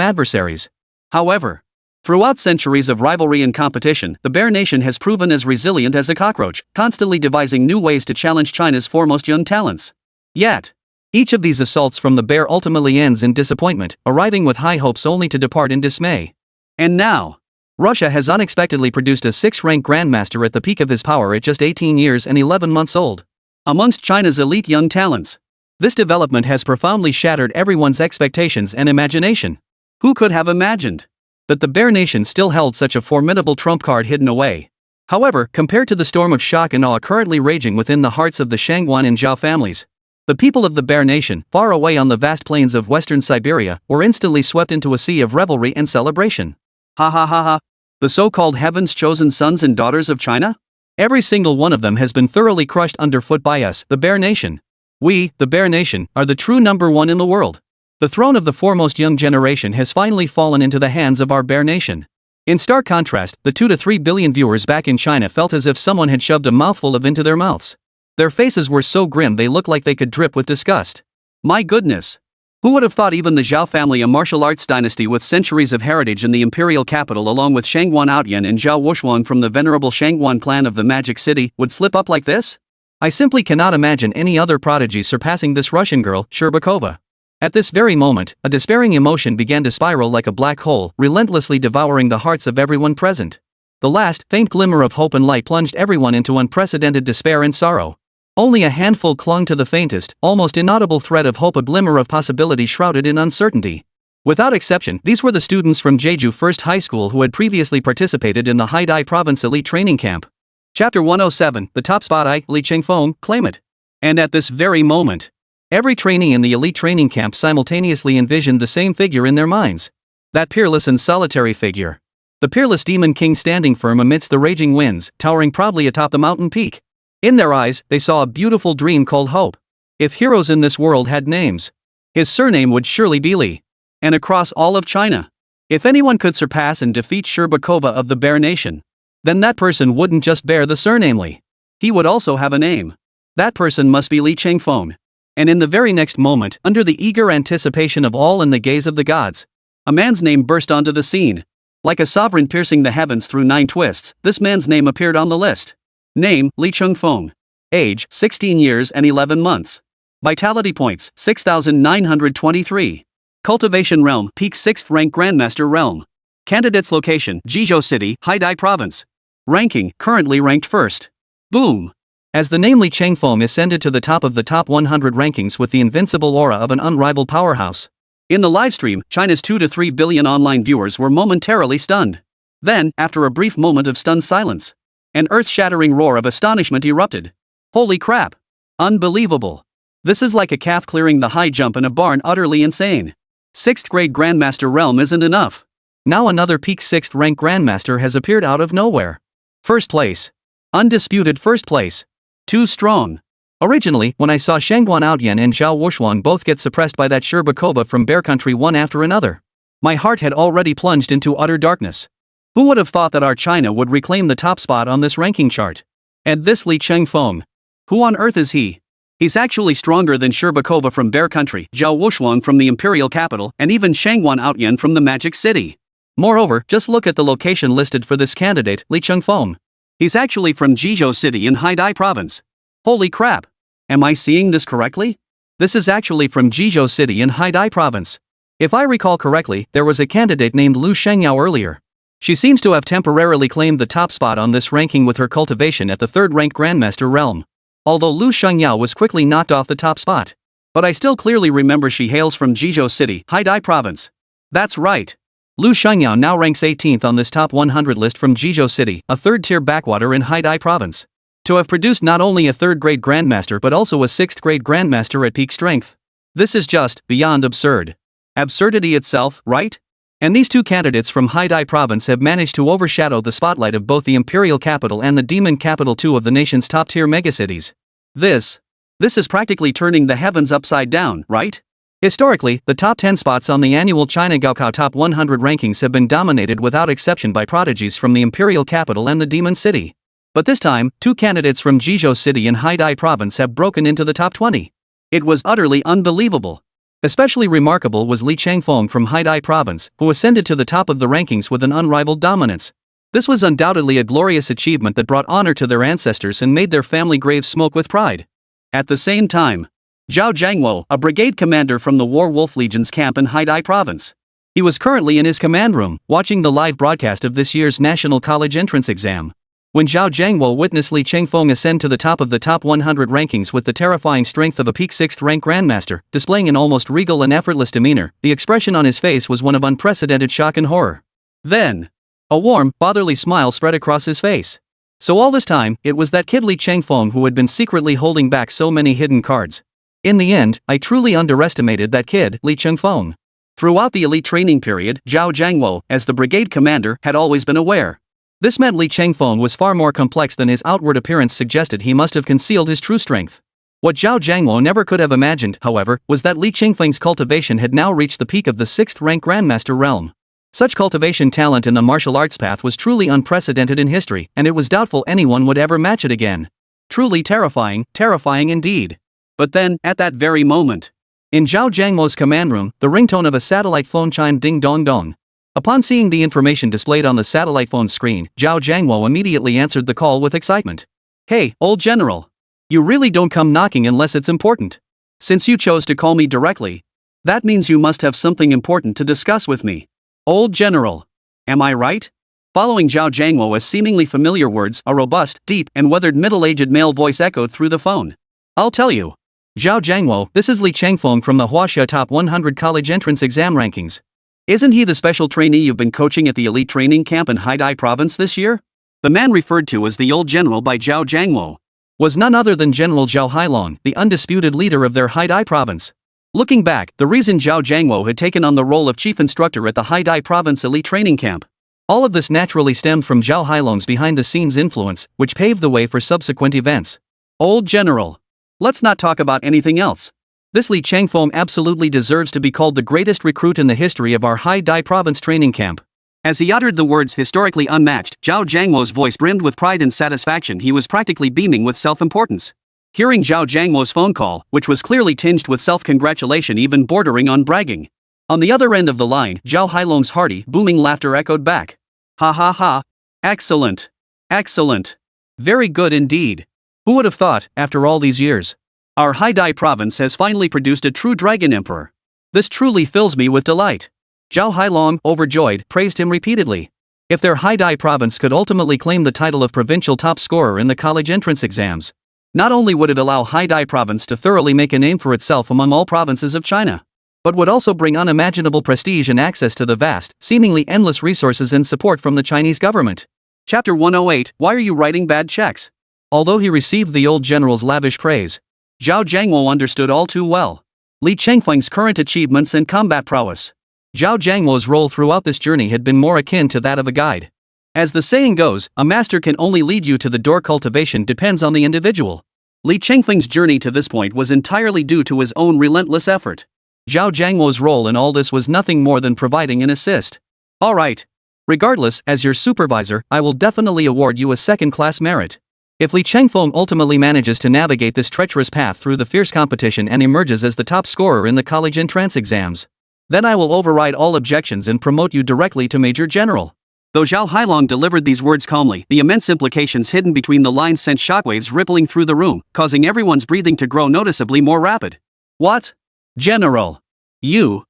adversaries. However, throughout centuries of rivalry and competition, the Bear Nation has proven as resilient as a cockroach, constantly devising new ways to challenge China's foremost young talents. Yet, Each of these assaults from the bear ultimately ends in disappointment, arriving with high hopes only to depart in dismay. And now, Russia has unexpectedly produced a 6th-rank grandmaster at the peak of his power at just 18 years and 11 months old. Amongst China's elite young talents, this development has profoundly shattered everyone's expectations and imagination. Who could have imagined that the Bear Nation still held such a formidable trump card hidden away? However, compared to the storm of shock and awe currently raging within the hearts of the Shangguan and Zhao families, the people of the Bear Nation, far away on the vast plains of western Siberia, were instantly swept into a sea of revelry and celebration. Ha ha ha ha! The so-called heaven's chosen sons and daughters of China? Every single one of them has been thoroughly crushed underfoot by us, the Bear Nation. We, the Bear Nation, are the true number one in the world. The throne of the foremost young generation has finally fallen into the hands of our Bear Nation. In stark contrast, the 2 to 3 billion viewers back in China felt as if someone had shoved a mouthful of into their mouths. Their faces were so grim they looked like they could drip with disgust. My goodness! Who would have thought even the Zhao family, a martial arts dynasty with centuries of heritage in the imperial capital along with Shangguan Outyan and Zhao Wuxuang from the venerable Shangguan clan of the Magic City, would slip up like this? I simply cannot imagine any other prodigy surpassing this Russian girl, Sherbakova. At this very moment, a despairing emotion began to spiral like a black hole, relentlessly devouring the hearts of everyone present. The last, faint glimmer of hope and light plunged everyone into unprecedented despair and sorrow. Only a handful clung to the faintest, almost inaudible thread of hope, a glimmer of possibility shrouded in uncertainty. Without exception, these were the students from Jeju First High School who had previously participated in the Haidai Province Elite Training Camp. Chapter 107, the top spot Li Chengfeng, claim it. And at this very moment, every trainee in the Elite Training Camp simultaneously envisioned the same figure in their minds. That peerless and solitary figure. The peerless Demon King standing firm amidst the raging winds, towering proudly atop the mountain peak. In their eyes, they saw a beautiful dream called hope. If heroes in this world had names, his surname would surely be Li. And across all of China, if anyone could surpass and defeat Sherbakova of the Bear Nation, then that person wouldn't just bear the surname Li. He would also have a name. That person must be Li Chengfeng. And in the very next moment, under the eager anticipation of all and the gaze of the gods, a man's name burst onto the scene. Like a sovereign piercing the heavens through 9 twists, this man's name appeared on the list. Name, Li Chengfeng. Age, 16 years and 11 months. Vitality points, 6,923. Cultivation realm, peak 6th rank Grandmaster realm. Candidate's location, Jizhou City, Haidai Province. Ranking, currently ranked 1st. Boom! As the name Li Chengfeng ascended to the top of the top 100 rankings with the invincible aura of an unrivaled powerhouse. In the livestream, China's 2 to 3 billion online viewers were momentarily stunned. Then, after a brief moment of stunned silence, an earth-shattering roar of astonishment erupted. Holy crap! Unbelievable! This is like a calf clearing the high jump in a barn, utterly insane. 6th grade Grandmaster realm isn't enough. Now another peak 6th rank Grandmaster has appeared out of nowhere. First place. Undisputed first place. Too strong. Originally, when I saw Shangguan Outyan and Zhao Wuxuang both get suppressed by that Sherbakova from Bear Country one after another, my heart had already plunged into utter darkness. Who would have thought that our China would reclaim the top spot on this ranking chart? And this Li Chengfeng. Who on earth is he? He's actually stronger than Sherbakova from Bear Country, Zhao Wuxuang from the imperial capital, and even Shangguan Outyan from the Magic City. Moreover, just look at the location listed for this candidate, Li Chengfeng. He's actually from Jizhou City in Haidai Province. Holy crap! Am I seeing this correctly? This is actually from Jizhou City in Haidai Province. If I recall correctly, there was a candidate named Lu Shengyao earlier. She seems to have temporarily claimed the top spot on this ranking with her cultivation at the 3rd rank Grandmaster realm. Although Lu Shengyao was quickly knocked off the top spot. But I still clearly remember she hails from Jizhou City, Haidai Province. That's right. Lu Shengyao now ranks 18th on this top 100 list from Jizhou City, a 3rd-tier backwater in Haidai Province. To have produced not only a 3rd-grade Grandmaster but also a 6th-grade Grandmaster at peak strength. This is just beyond absurd. Absurdity itself, right? And these two candidates from Haidai Province have managed to overshadow the spotlight of both the imperial capital and the demon capital, two of the nation's top-tier megacities. This is practically turning the heavens upside down, right? Historically, the top 10 spots on the annual China Gaokao Top 100 rankings have been dominated without exception by prodigies from the imperial capital and the demon city. But this time, two candidates from Jizhou City and Haidai Province have broken into the top 20. It was utterly unbelievable. Especially remarkable was Li Chengfeng from Haidai Province, who ascended to the top of the rankings with an unrivaled dominance. This was undoubtedly a glorious achievement that brought honor to their ancestors and made their family graves smoke with pride. At the same time, Zhao Jiangwo, a brigade commander from the War Wolf Legion's camp in Haidai province. He was currently in his command room, watching the live broadcast of this year's National College Entrance Exam. When Zhao Jiangwo witnessed Li Chengfeng ascend to the top of the top 100 rankings with the terrifying strength of a peak 6th rank grandmaster, displaying an almost regal and effortless demeanor, the expression on his face was one of unprecedented shock and horror. Then, a warm, fatherly smile spread across his face. So all this time, it was that kid Li Chengfeng who had been secretly holding back so many hidden cards. In the end, I truly underestimated that kid, Li Chengfeng. Throughout the elite training period, Zhao Jiangwo, as the brigade commander, had always been aware. This meant Li Chengfeng was far more complex than his outward appearance suggested. He must have concealed his true strength. What Zhao Jiangwo never could have imagined, however, was that Li Chengfeng's cultivation had now reached the peak of the 6th rank grandmaster realm. Such cultivation talent in the martial arts path was truly unprecedented in history, and it was doubtful anyone would ever match it again. Truly terrifying, terrifying indeed. But then, at that very moment, in Zhao Jiangwo's command room, the ringtone of a satellite phone chimed ding dong dong. Upon seeing the information displayed on the satellite phone screen, Zhao Jiangwo immediately answered the call with excitement. "Hey, old general. You really don't come knocking unless it's important. Since you chose to call me directly, that means you must have something important to discuss with me. Old general. Am I right?" Following Zhao Jiangwo's seemingly familiar words, a robust, deep, and weathered middle-aged male voice echoed through the phone. "I'll tell you. Zhao Jiangwo, this is Li Chengfeng from the Huaxia Top 100 College Entrance Exam Rankings. Isn't he the special trainee you've been coaching at the elite training camp in Haidai province this year?" The man referred to as the old general by Zhao Jiangwo was none other than General Zhao Hailong, the undisputed leader of their Haidai province. Looking back, the reason Zhao Jiangwo had taken on the role of chief instructor at the Haidai province elite training camp. All of this naturally stemmed from Zhao Hailong's behind-the-scenes influence, which paved the way for subsequent events. "Old general. Let's not talk about anything else. This Li Chengfeng absolutely deserves to be called the greatest recruit in the history of our Haidai province training camp." As he uttered the words historically unmatched, Zhao Jiangwo's voice brimmed with pride and satisfaction. He was practically beaming with self-importance. Hearing Zhao Jiangwo's phone call, which was clearly tinged with self-congratulation even bordering on bragging. On the other end of the line, Zhao Hailong's hearty, booming laughter echoed back. "Ha ha ha. Excellent. Excellent. Very good indeed. Who would have thought, after all these years? Our Haidai province has finally produced a true dragon emperor. This truly fills me with delight." Zhao Hailong, overjoyed, praised him repeatedly. If their Haidai province could ultimately claim the title of provincial top scorer in the college entrance exams, not only would it allow Haidai province to thoroughly make a name for itself among all provinces of China, but would also bring unimaginable prestige and access to the vast, seemingly endless resources and support from the Chinese government. Chapter 108, Why Are You Writing Bad Checks? Although he received the old general's lavish praise, Zhao Jiangwo understood all too well Li Chengfeng's current achievements and combat prowess. Zhao Jiangwo's role throughout this journey had been more akin to that of a guide. As the saying goes, a master can only lead you to the door. Cultivation depends on the individual. Li Chengfeng's journey to this point was entirely due to his own relentless effort. Zhao Jiangwo's role in all this was nothing more than providing an assist. "Alright. Regardless, as your supervisor, I will definitely award you a second-class merit. If Li Chengfeng ultimately manages to navigate this treacherous path through the fierce competition and emerges as the top scorer in the college entrance exams, then I will override all objections and promote you directly to Major General." Though Zhao Hailong delivered these words calmly, the immense implications hidden between the lines sent shockwaves rippling through the room, causing everyone's breathing to grow noticeably more rapid. "What? General? You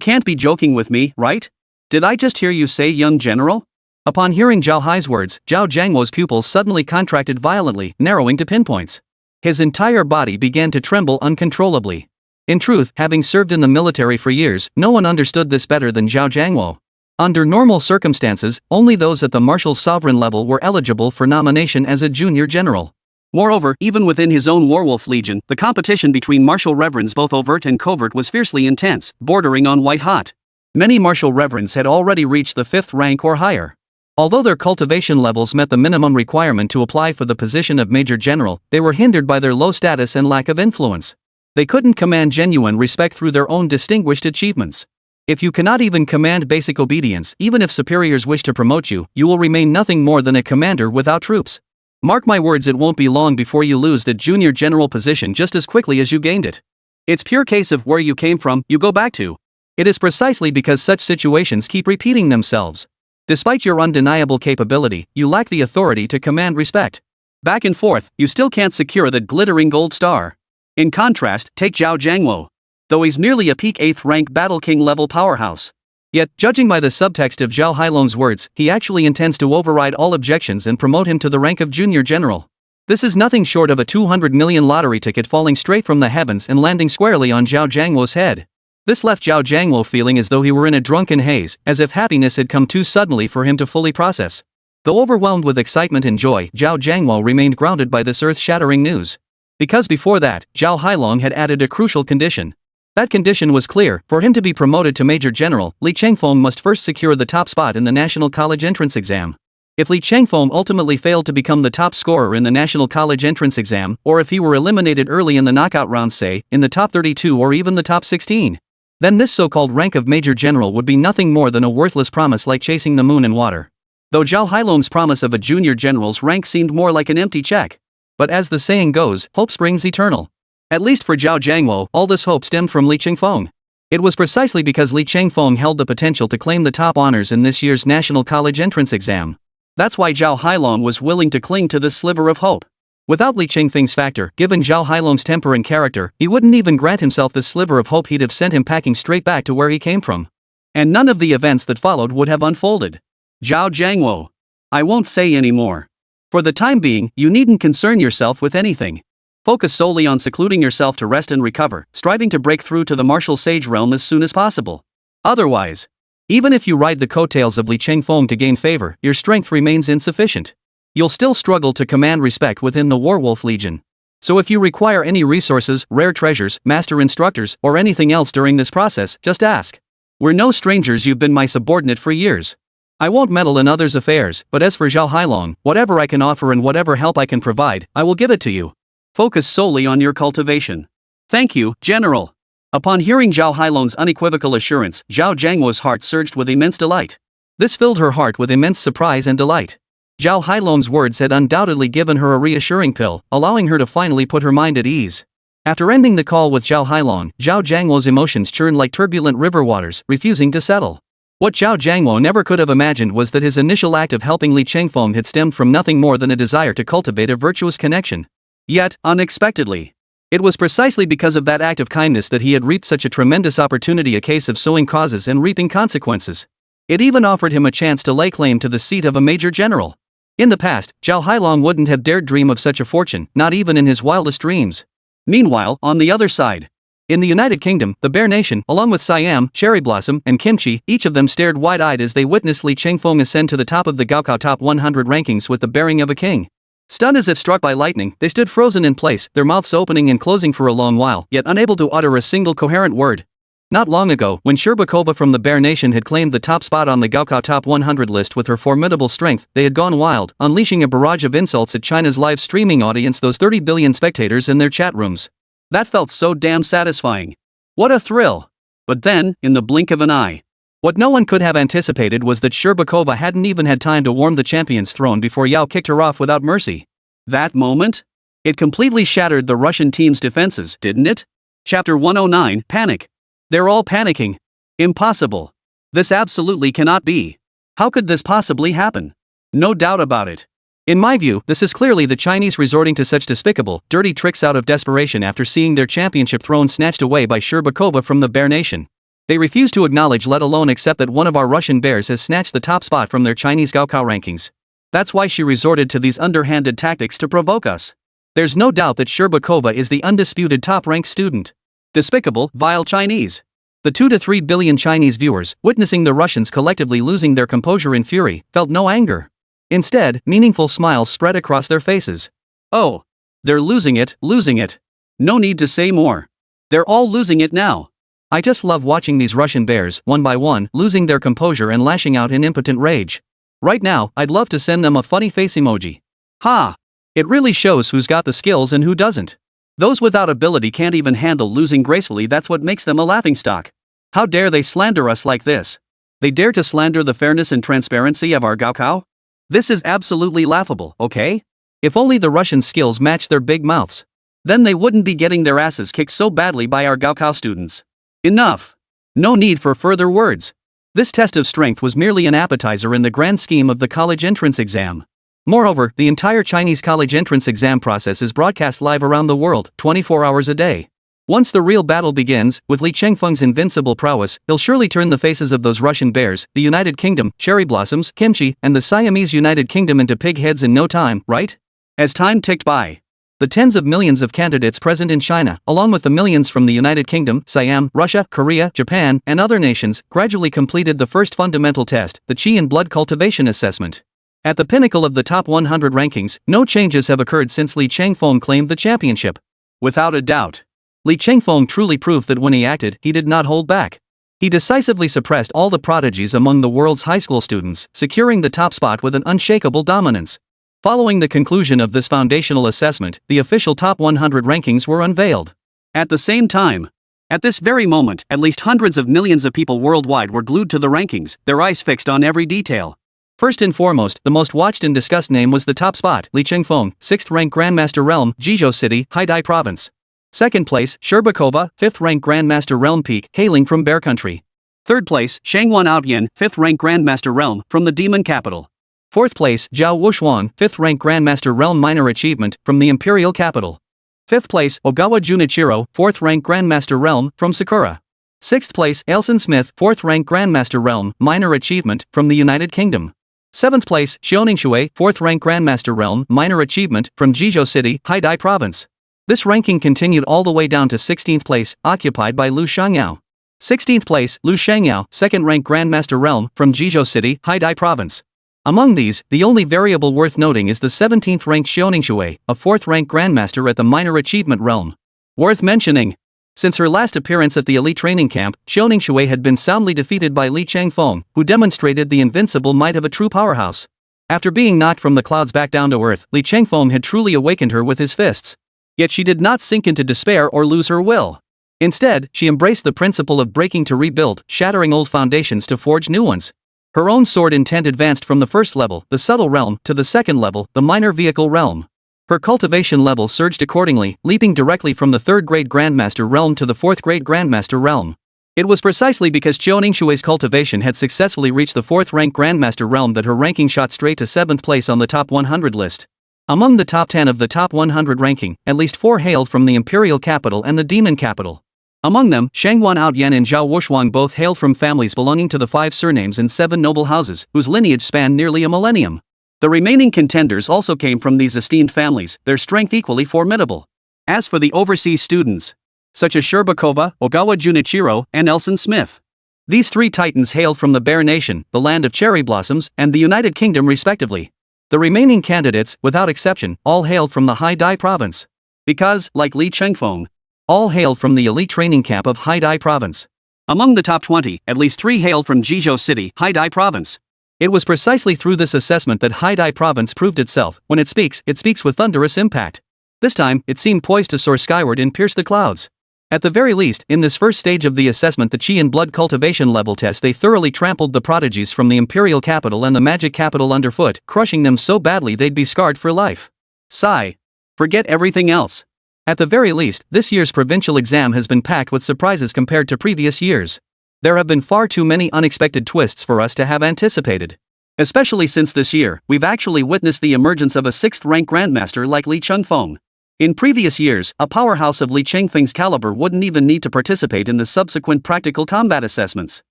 can't be joking with me, right? Did I just hear you say young general?" Upon hearing Zhao Hai's words, Zhao Jiangwo's pupils suddenly contracted violently, narrowing to pinpoints. His entire body began to tremble uncontrollably. In truth, having served in the military for years, no one understood this better than Zhao Jiangwo. Under normal circumstances, only those at the martial sovereign level were eligible for nomination as a junior general. Moreover, even within his own Warwolf Legion, the competition between martial reverends, both overt and covert, was fiercely intense, bordering on white-hot. Many martial reverends had already reached the 5th rank or higher. Although their cultivation levels met the minimum requirement to apply for the position of Major General, they were hindered by their low status and lack of influence. They couldn't command genuine respect through their own distinguished achievements. If you cannot even command basic obedience, even if superiors wish to promote you, you will remain nothing more than a commander without troops. Mark my words, it won't be long before you lose the junior general position just as quickly as you gained it. It's pure case of where you came from, you go back to. It is precisely because such situations keep repeating themselves. Despite your undeniable capability, you lack the authority to command respect. Back and forth, you still can't secure that glittering gold star. In contrast, take Zhao Jiangwo. Though he's merely a peak 8th rank Battle King level powerhouse. Yet, judging by the subtext of Zhao Hailong's words, he actually intends to override all objections and promote him to the rank of junior general. This is nothing short of a 200 million lottery ticket falling straight from the heavens and landing squarely on Zhao Jiangwo's head. This left Zhao Jiangwo feeling as though he were in a drunken haze, as if happiness had come too suddenly for him to fully process. Though overwhelmed with excitement and joy, Zhao Jiangwo remained grounded by this earth-shattering news. Because before that, Zhao Hailong had added a crucial condition. That condition was clear: for him to be promoted to Major General, Li Chengfeng must first secure the top spot in the National College Entrance Exam. If Li Chengfeng ultimately failed to become the top scorer in the National College Entrance Exam, or if he were eliminated early in the knockout round, say, in the top 32 or even the top 16, then this so-called rank of Major General would be nothing more than a worthless promise like chasing the moon and water. Though Zhao Hailong's promise of a junior general's rank seemed more like an empty check. But as the saying goes, hope springs eternal. At least for Zhao Jiangwo, all this hope stemmed from Li Chengfeng. It was precisely because Li Chengfeng held the potential to claim the top honors in this year's National College Entrance Exam. That's why Zhao Hailong was willing to cling to this sliver of hope. Without Li Chengfeng's factor, given Zhao Hailong's temper and character, he wouldn't even grant himself this sliver of hope. He'd have sent him packing straight back to where he came from. And none of the events that followed would have unfolded. Zhao Jiangwo. I won't say any more. For the time being, you needn't concern yourself with anything. Focus solely on secluding yourself to rest and recover, striving to break through to the martial sage realm as soon as possible. Otherwise, even if you ride the coattails of Li Chengfeng to gain favor, your strength remains insufficient. You'll still struggle to command respect within the Warwolf Legion. So if you require any resources, rare treasures, master instructors, or anything else during this process, just ask. We're no strangers, you've been my subordinate for years. I won't meddle in others' affairs, but as for Zhao Hailong, whatever I can offer and whatever help I can provide, I will give it to you. Focus solely on your cultivation. Thank you, General. Upon hearing Zhao Hailong's unequivocal assurance, Zhao Jiangwo's heart surged with immense delight. This filled her heart with immense surprise and delight. Zhao Hailong's words had undoubtedly given her a reassuring pill, allowing her to finally put her mind at ease. After ending the call with Zhao Hailong, Zhao Jiangwo's emotions churned like turbulent river waters, refusing to settle. What Zhao Jiangwo never could have imagined was that his initial act of helping Li Chengfeng had stemmed from nothing more than a desire to cultivate a virtuous connection. Yet, unexpectedly, it was precisely because of that act of kindness that he had reaped such a tremendous opportunity, a case of sowing causes and reaping consequences. It even offered him a chance to lay claim to the seat of a major general. In the past, Zhao Hailong wouldn't have dared dream of such a fortune, not even in his wildest dreams. Meanwhile, on the other side, in the United Kingdom, the Bear Nation, along with Siam, Cherry Blossom, and Kimchi, each of them stared wide-eyed as they witnessed Li Chengfeng ascend to the top of the Gaokao Top 100 rankings with the bearing of a king. Stunned as if struck by lightning, they stood frozen in place, their mouths opening and closing for a long while, yet unable to utter a single coherent word. Not long ago, when Sherbakova from the Bear Nation had claimed the top spot on the Gaokao Top 100 list with her formidable strength, they had gone wild, unleashing a barrage of insults at China's live streaming audience, those 30 billion spectators in their chat rooms. That felt so damn satisfying. What a thrill! But then, in the blink of an eye, what no one could have anticipated was that Sherbakova hadn't even had time to warm the champion's throne before Yao kicked her off without mercy. That moment? It completely shattered the Russian team's defenses, didn't it? Chapter 109, Panic. They're all panicking. Impossible. This absolutely cannot be. How could this possibly happen? No doubt about it. In my view, this is clearly the Chinese resorting to such despicable, dirty tricks out of desperation after seeing their championship throne snatched away by Sherbakova from the Bear Nation. They refuse to acknowledge, let alone accept, that one of our Russian bears has snatched the top spot from their Chinese Gaokao rankings. That's why she resorted to these underhanded tactics to provoke us. There's no doubt that Sherbakova is the undisputed top-ranked student. Despicable, vile Chinese. The 2 to 3 billion Chinese viewers, witnessing the Russians collectively losing their composure in fury, felt no anger. Instead, meaningful smiles spread across their faces. Oh, they're losing it, losing it. No need to say more. They're all losing it now. I just love watching these Russian bears, one by one, losing their composure and lashing out in impotent rage. Right now, I'd love to send them a funny face emoji. Ha! It really shows who's got the skills and who doesn't. Those without ability can't even handle losing gracefully. That's what makes them a laughingstock. How dare they slander us like this? They dare to slander the fairness and transparency of our Gaokao? This is absolutely laughable, okay? If only the Russian skills matched their big mouths. Then they wouldn't be getting their asses kicked so badly by our Gaokao students. Enough. No need for further words. This test of strength was merely an appetizer in the grand scheme of the college entrance exam. Moreover, the entire Chinese college entrance exam process is broadcast live around the world, 24 hours a day. Once the real battle begins, with Li Chengfeng's invincible prowess, he'll surely turn the faces of those Russian bears, the United Kingdom, cherry blossoms, kimchi, and the Siamese United Kingdom into pig heads in no time, right? As time ticked by, the tens of millions of candidates present in China, along with the millions from the United Kingdom, Siam, Russia, Korea, Japan, and other nations, gradually completed the first fundamental test, the Qi and blood cultivation assessment. At the pinnacle of the top 100 rankings, no changes have occurred since Li Chengfeng claimed the championship. Without a doubt, Li Chengfeng truly proved that when he acted, he did not hold back. He decisively suppressed all the prodigies among the world's high school students, securing the top spot with an unshakable dominance. Following the conclusion of this foundational assessment, the official top 100 rankings were unveiled. At the same time, at this very moment, at least hundreds of millions of people worldwide were glued to the rankings, their eyes fixed on every detail. First and foremost, the most watched and discussed name was the top spot, Li Chengfeng, 6th rank Grandmaster Realm, Jizhou City, Haidai Province. Second place, Sherbakova, 5th rank Grandmaster Realm Peak, hailing from Bear Country. Third place, Shangwan Outyan, 5th rank Grandmaster Realm, from the Demon Capital. Fourth place, Zhao Wuxuan, 5th rank Grandmaster Realm Minor Achievement, from the Imperial Capital. Fifth place, Ogawa Junichiro, 4th rank Grandmaster Realm, from Sakura. Sixth place, Ailson Smith, 4th rank Grandmaster Realm, Minor Achievement, from the United Kingdom. Seventh place, Xiaoning Shui, 4th rank Grandmaster Realm, Minor Achievement, from Jizhou City, Haidai Province. This ranking continued all the way down to 16th place, occupied by Lu Shangyao. 16th place, Lu Shangyao, 2nd rank Grandmaster Realm, from Jizhou City, Haidai Province. Among these, the only variable worth noting is the 17th ranked Xiaoning Shui, a 4th ranked Grandmaster at the Minor Achievement realm. Worth mentioning, since her last appearance at the elite training camp, Xiaoning Shui had been soundly defeated by Li Chengfeng, who demonstrated the invincible might of a true powerhouse. After being knocked from the clouds back down to earth, Li Chengfeng had truly awakened her with his fists. Yet she did not sink into despair or lose her will. Instead, she embraced the principle of breaking to rebuild, shattering old foundations to forge new ones. Her own sword intent advanced from the first level, the subtle realm, to the second level, the minor vehicle realm. Her cultivation level surged accordingly, leaping directly from the 3rd grade Grandmaster realm to the 4th grade Grandmaster realm. It was precisely because Xiaoning Shui's cultivation had successfully reached the 4th rank Grandmaster realm that her ranking shot straight to 7th place on the top 100 list. Among the top 10 of the top 100 ranking, at least 4 hailed from the Imperial Capital and the Demon Capital. Among them, Shangwan Outyan and Zhao Wuxuang both hailed from families belonging to the 5 surnames and 7 noble houses, whose lineage spanned nearly a millennium. The remaining contenders also came from these esteemed families, their strength equally formidable. As for the overseas students, such as Sherbakova, Ogawa Junichiro, and Ailson Smith, these 3 titans hailed from the Bear Nation, the land of cherry blossoms, and the United Kingdom respectively. The remaining candidates, without exception, all hailed from the Haidai province. Because, like Li Chengfeng, all hailed from the elite training camp of Haidai Province. Among the top 20, at least 3 hailed from Jizhou City, Haidai Province. It was precisely through this assessment that Haidai Province proved itself. When it speaks with thunderous impact. This time, it seemed poised to soar skyward and pierce the clouds. At the very least, in this first stage of the assessment, the Qi and blood cultivation level test, they thoroughly trampled the prodigies from the Imperial Capital and the Magic Capital underfoot, crushing them so badly they'd be scarred for life. Sigh. Forget everything else. At the very least, this year's provincial exam has been packed with surprises compared to previous years. There have been far too many unexpected twists for us to have anticipated. Especially since this year, we've actually witnessed the emergence of a 6th rank Grandmaster like Li Chengfeng. In previous years, a powerhouse of Li Chengfeng's caliber wouldn't even need to participate in the subsequent practical combat assessments.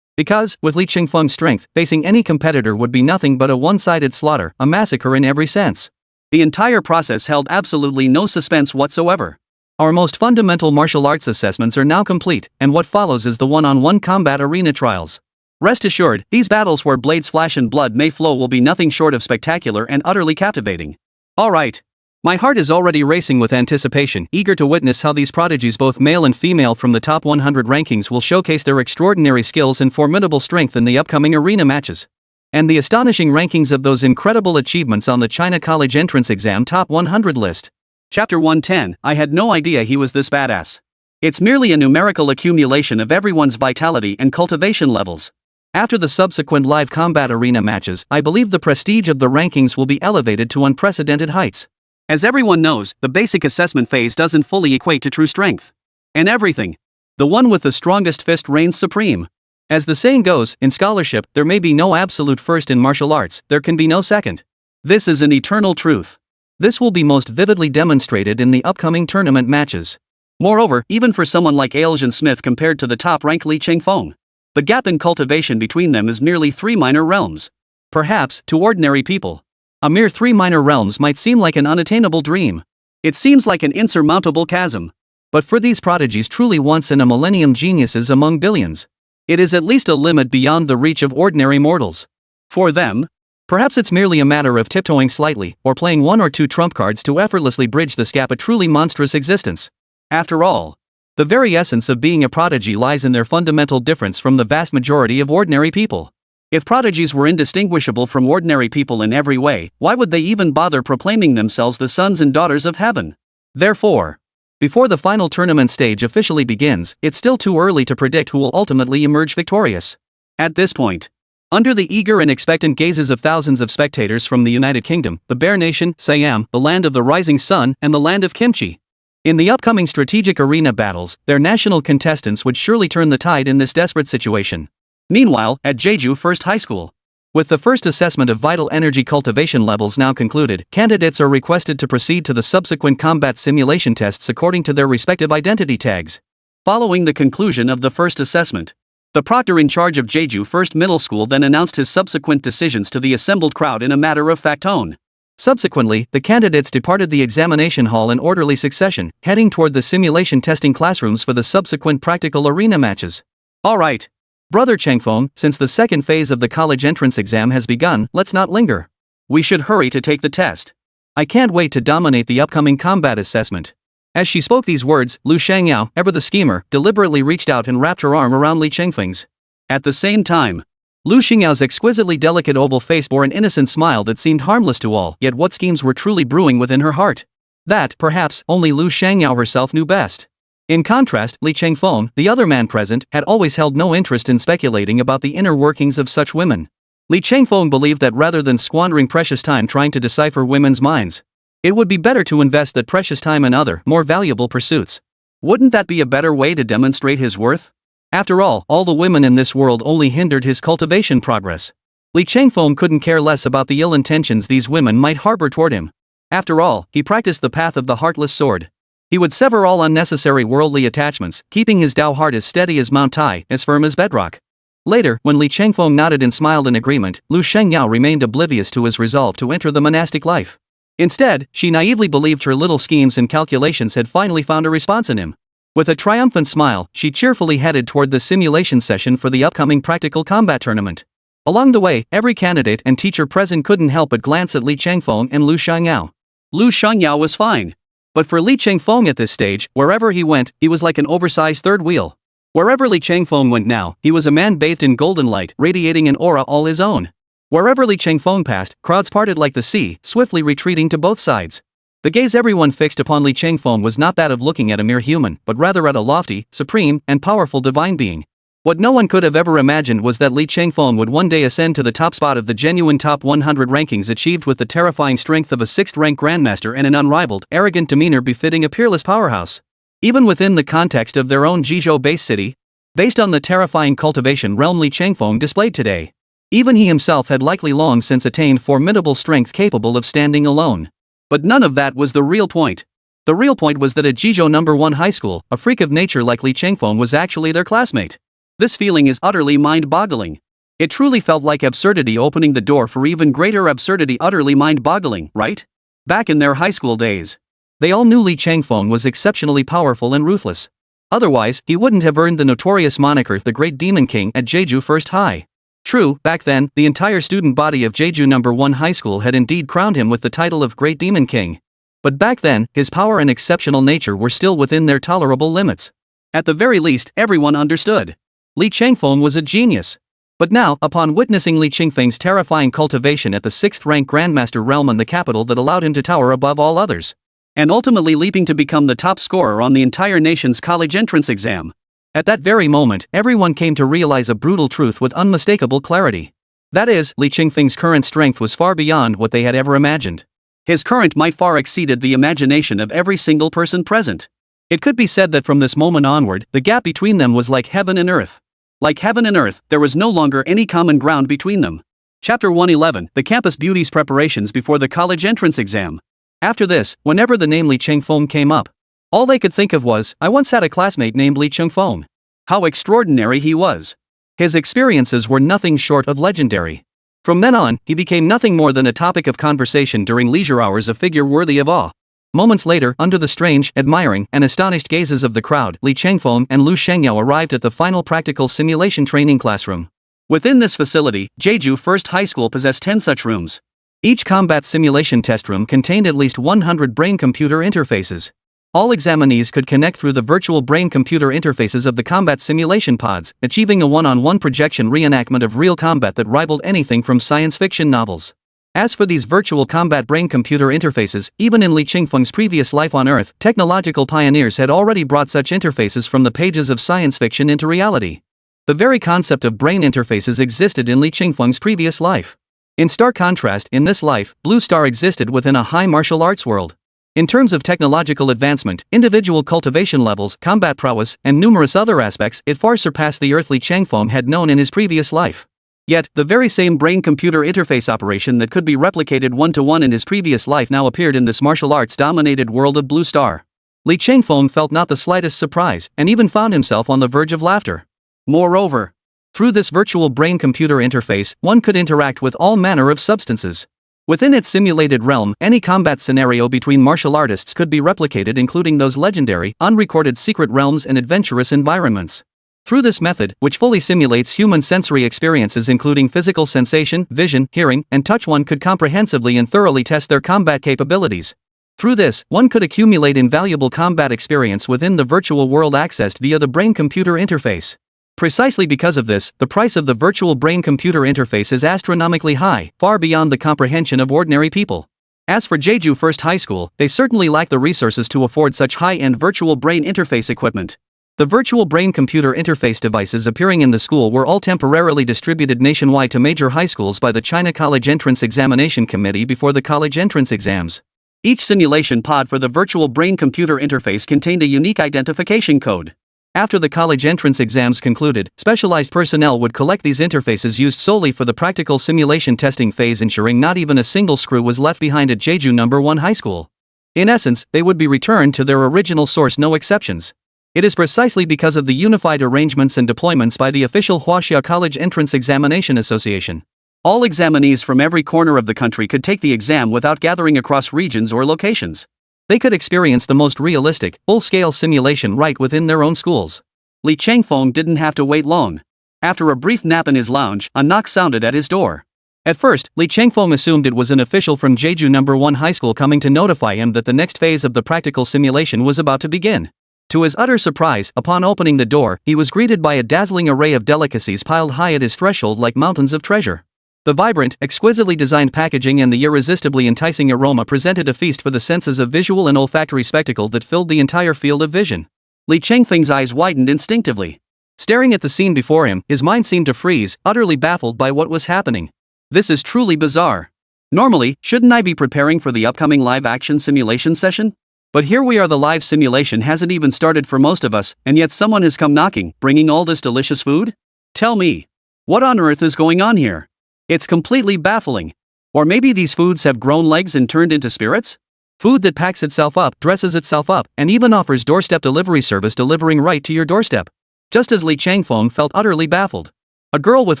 Because, with Li Chengfeng's strength, facing any competitor would be nothing but a one-sided slaughter, a massacre in every sense. The entire process held absolutely no suspense whatsoever. Our most fundamental martial arts assessments are now complete, and what follows is the one-on-one combat arena trials. Rest assured, these battles where blades flash and blood may flow will be nothing short of spectacular and utterly captivating. Alright. My heart is already racing with anticipation, eager to witness how these prodigies, both male and female from the top 100 rankings, will showcase their extraordinary skills and formidable strength in the upcoming arena matches. And the astonishing rankings of those incredible achievements on the China College Entrance Exam Top 100 list. Chapter 110, I had no idea he was this badass. It's merely a numerical accumulation of everyone's vitality and cultivation levels. After the subsequent live combat arena matches, I believe the prestige of the rankings will be elevated to unprecedented heights. As everyone knows, the basic assessment phase doesn't fully equate to true strength. And everything. The one with the strongest fist reigns supreme. As the saying goes, in scholarship, there may be no absolute first in martial arts, there can be no second. This is an eternal truth. This will be most vividly demonstrated in the upcoming tournament matches. Moreover, even for someone like Ailjan Smith compared to the top-ranked Li Chengfeng, the gap in cultivation between them is merely 3 minor realms. Perhaps, to ordinary people, a mere 3 minor realms might seem like an unattainable dream. It seems like an insurmountable chasm. But for these prodigies, truly once-in-a-millennium geniuses among billions, it is at least a limit beyond the reach of ordinary mortals. For them, perhaps it's merely a matter of tiptoeing slightly, or playing 1 or 2 trump cards to effortlessly bridge this gap, a truly monstrous existence. After all, the very essence of being a prodigy lies in their fundamental difference from the vast majority of ordinary people. If prodigies were indistinguishable from ordinary people in every way, why would they even bother proclaiming themselves the sons and daughters of heaven? Therefore, before the final tournament stage officially begins, it's still too early to predict who will ultimately emerge victorious. At this point, under the eager and expectant gazes of thousands of spectators from the United Kingdom, the Bear Nation, Siam, the land of the rising sun, and the land of kimchi, in the upcoming strategic arena battles, their national contestants would surely turn the tide in this desperate situation. Meanwhile, at Jeju First High School, with the first assessment of vital energy cultivation levels now concluded, candidates are requested to proceed to the subsequent combat simulation tests according to their respective identity tags. Following the conclusion of the first assessment, the proctor in charge of Jeju First Middle School then announced his subsequent decisions to the assembled crowd in a matter-of-fact tone. Subsequently, the candidates departed the examination hall in orderly succession, heading toward the simulation testing classrooms for the subsequent practical arena matches. Alright, Brother Chengfeng, since the second phase of the college entrance exam has begun, let's not linger. We should hurry to take the test. I can't wait to dominate the upcoming combat assessment. As she spoke these words, Lu Shangyao, ever the schemer, deliberately reached out and wrapped her arm around Li Chengfeng's. At the same time, Lu Xingyao's exquisitely delicate oval face bore an innocent smile that seemed harmless to all, yet what schemes were truly brewing within her heart? That, perhaps, only Lu Shangyao herself knew best. In contrast, Li Chengfeng, the other man present, had always held no interest in speculating about the inner workings of such women. Li Chengfeng believed that rather than squandering precious time trying to decipher women's minds, it would be better to invest that precious time in other, more valuable pursuits. Wouldn't that be a better way to demonstrate his worth? After all the women in this world only hindered his cultivation progress. Li Chengfeng couldn't care less about the ill intentions these women might harbor toward him. After all, he practiced the path of the heartless sword. He would sever all unnecessary worldly attachments, keeping his Tao heart as steady as Mount Tai, as firm as bedrock. Later, when Li Chengfeng nodded and smiled in agreement, Lu Shangyao remained oblivious to his resolve to enter the monastic life. Instead, she naively believed her little schemes and calculations had finally found a response in him. With a triumphant smile, she cheerfully headed toward the simulation session for the upcoming practical combat tournament. Along the way, every candidate and teacher present couldn't help but glance at Li Chengfeng and Lu Shangyao. Lu Shangyao was fine. But for Li Chengfeng at this stage, wherever he went, he was like an oversized third wheel. Wherever Li Chengfeng went now, he was a man bathed in golden light, radiating an aura all his own. Wherever Li Chengfeng passed, crowds parted like the sea, swiftly retreating to both sides. The gaze everyone fixed upon Li Chengfeng was not that of looking at a mere human, but rather at a lofty, supreme, and powerful divine being. What no one could have ever imagined was that Li Chengfeng would one day ascend to the top spot of the genuine top 100 rankings, achieved with the terrifying strength of a 6th-rank grandmaster and an unrivaled, arrogant demeanor befitting a peerless powerhouse. Even within the context of their own Jizhou base city, based on the terrifying cultivation realm Li Chengfeng displayed today, even he himself had likely long since attained formidable strength capable of standing alone. But none of that was the real point. The real point was that at Jizhou No. 1 High School, a freak of nature like Li Chengfeng was actually their classmate. This feeling is utterly mind-boggling. It truly felt like absurdity opening the door for even greater absurdity, utterly mind-boggling, right? Back in their high school days, they all knew Li Chengfeng was exceptionally powerful and ruthless. Otherwise, he wouldn't have earned the notorious moniker the Great Demon King at Jeju First High. True, back then, the entire student body of Jeju No. 1 High School had indeed crowned him with the title of Great Demon King. But back then, his power and exceptional nature were still within their tolerable limits. At the very least, everyone understood. Li Chengfeng was a genius. But now, upon witnessing Li Chengfeng's terrifying cultivation at the 6th-rank Grandmaster realm in the capital that allowed him to tower above all others, and ultimately leaping to become the top scorer on the entire nation's college entrance exam, at that very moment, everyone came to realize a brutal truth with unmistakable clarity. That is, Li Chengfeng's current strength was far beyond what they had ever imagined. His current might far exceeded the imagination of every single person present. It could be said that from this moment onward, the gap between them was like heaven and earth. Like heaven and earth, there was no longer any common ground between them. Chapter 111, The Campus Beauties Preparations Before the College Entrance Exam. After this, whenever the name Li Chengfeng came up, all they could think of was, I once had a classmate named Li Chengfeng. How extraordinary he was. His experiences were nothing short of legendary. From then on, he became nothing more than a topic of conversation during leisure hours, a figure worthy of awe. Moments later, under the strange, admiring, and astonished gazes of the crowd, Li Chengfeng and Lu Shengyao arrived at the final practical simulation training classroom. Within this facility, Jeju First High School possessed 10 such rooms. Each combat simulation test room contained at least 100 brain-computer interfaces. All examinees could connect through the virtual brain-computer interfaces of the combat simulation pods, achieving a one-on-one projection reenactment of real combat that rivaled anything from science fiction novels. As for these virtual combat brain-computer interfaces, even in Li Chengfeng's previous life on Earth, technological pioneers had already brought such interfaces from the pages of science fiction into reality. The very concept of brain interfaces existed in Li Chengfeng's previous life. In stark contrast, in this life, Blue Star existed within a high martial arts world. In terms of technological advancement, individual cultivation levels, combat prowess, and numerous other aspects, it far surpassed the Earth Li Chengfeng had known in his previous life. Yet, the very same brain-computer interface operation that could be replicated one-to-one in his previous life now appeared in this martial arts-dominated world of Blue Star. Li Chengfeng felt not the slightest surprise, and even found himself on the verge of laughter. Moreover, through this virtual brain-computer interface, one could interact with all manner of substances. Within its simulated realm, any combat scenario between martial artists could be replicated, including those legendary, unrecorded secret realms and adventurous environments. Through this method, which fully simulates human sensory experiences including physical sensation, vision, hearing, and touch, one could comprehensively and thoroughly test their combat capabilities. Through this, one could accumulate invaluable combat experience within the virtual world accessed via the brain-computer interface. Precisely because of this, the price of the virtual brain-computer interface is astronomically high, far beyond the comprehension of ordinary people. As for Jeju First High School, they certainly lack the resources to afford such high-end virtual brain interface equipment. The virtual brain-computer interface devices appearing in the school were all temporarily distributed nationwide to major high schools by the China College Entrance Examination Committee before the college entrance exams. Each simulation pod for the virtual brain-computer interface contained a unique identification code. After the college entrance exams concluded, specialized personnel would collect these interfaces used solely for the practical simulation testing phase, ensuring not even a single screw was left behind at Jeju No. 1 High School. In essence, they would be returned to their original source, no exceptions. It is precisely because of the unified arrangements and deployments by the official Huaxia College Entrance Examination Association. All examinees from every corner of the country could take the exam without gathering across regions or locations. They could experience the most realistic, full-scale simulation right within their own schools. Li Chengfeng didn't have to wait long. After a brief nap in his lounge, a knock sounded at his door. At first, Li Chengfeng assumed it was an official from Jeju No. 1 High School coming to notify him that the next phase of the practical simulation was about to begin. To his utter surprise, upon opening the door, he was greeted by a dazzling array of delicacies piled high at his threshold like mountains of treasure. The vibrant, exquisitely designed packaging and the irresistibly enticing aroma presented a feast for the senses of visual and olfactory spectacle that filled the entire field of vision. Li Chengfeng's eyes widened instinctively. Staring at the scene before him, his mind seemed to freeze, utterly baffled by what was happening. This is truly bizarre. Normally, shouldn't I be preparing for the upcoming live-action simulation session? But here we are, the live simulation hasn't even started for most of us, and yet someone has come knocking, bringing all this delicious food? Tell me, what on earth is going on here? It's completely baffling. Or maybe these foods have grown legs and turned into spirits? Food that packs itself up, dresses itself up, and even offers doorstep delivery service, delivering right to your doorstep. Just as Li Chengfeng felt utterly baffled, a girl with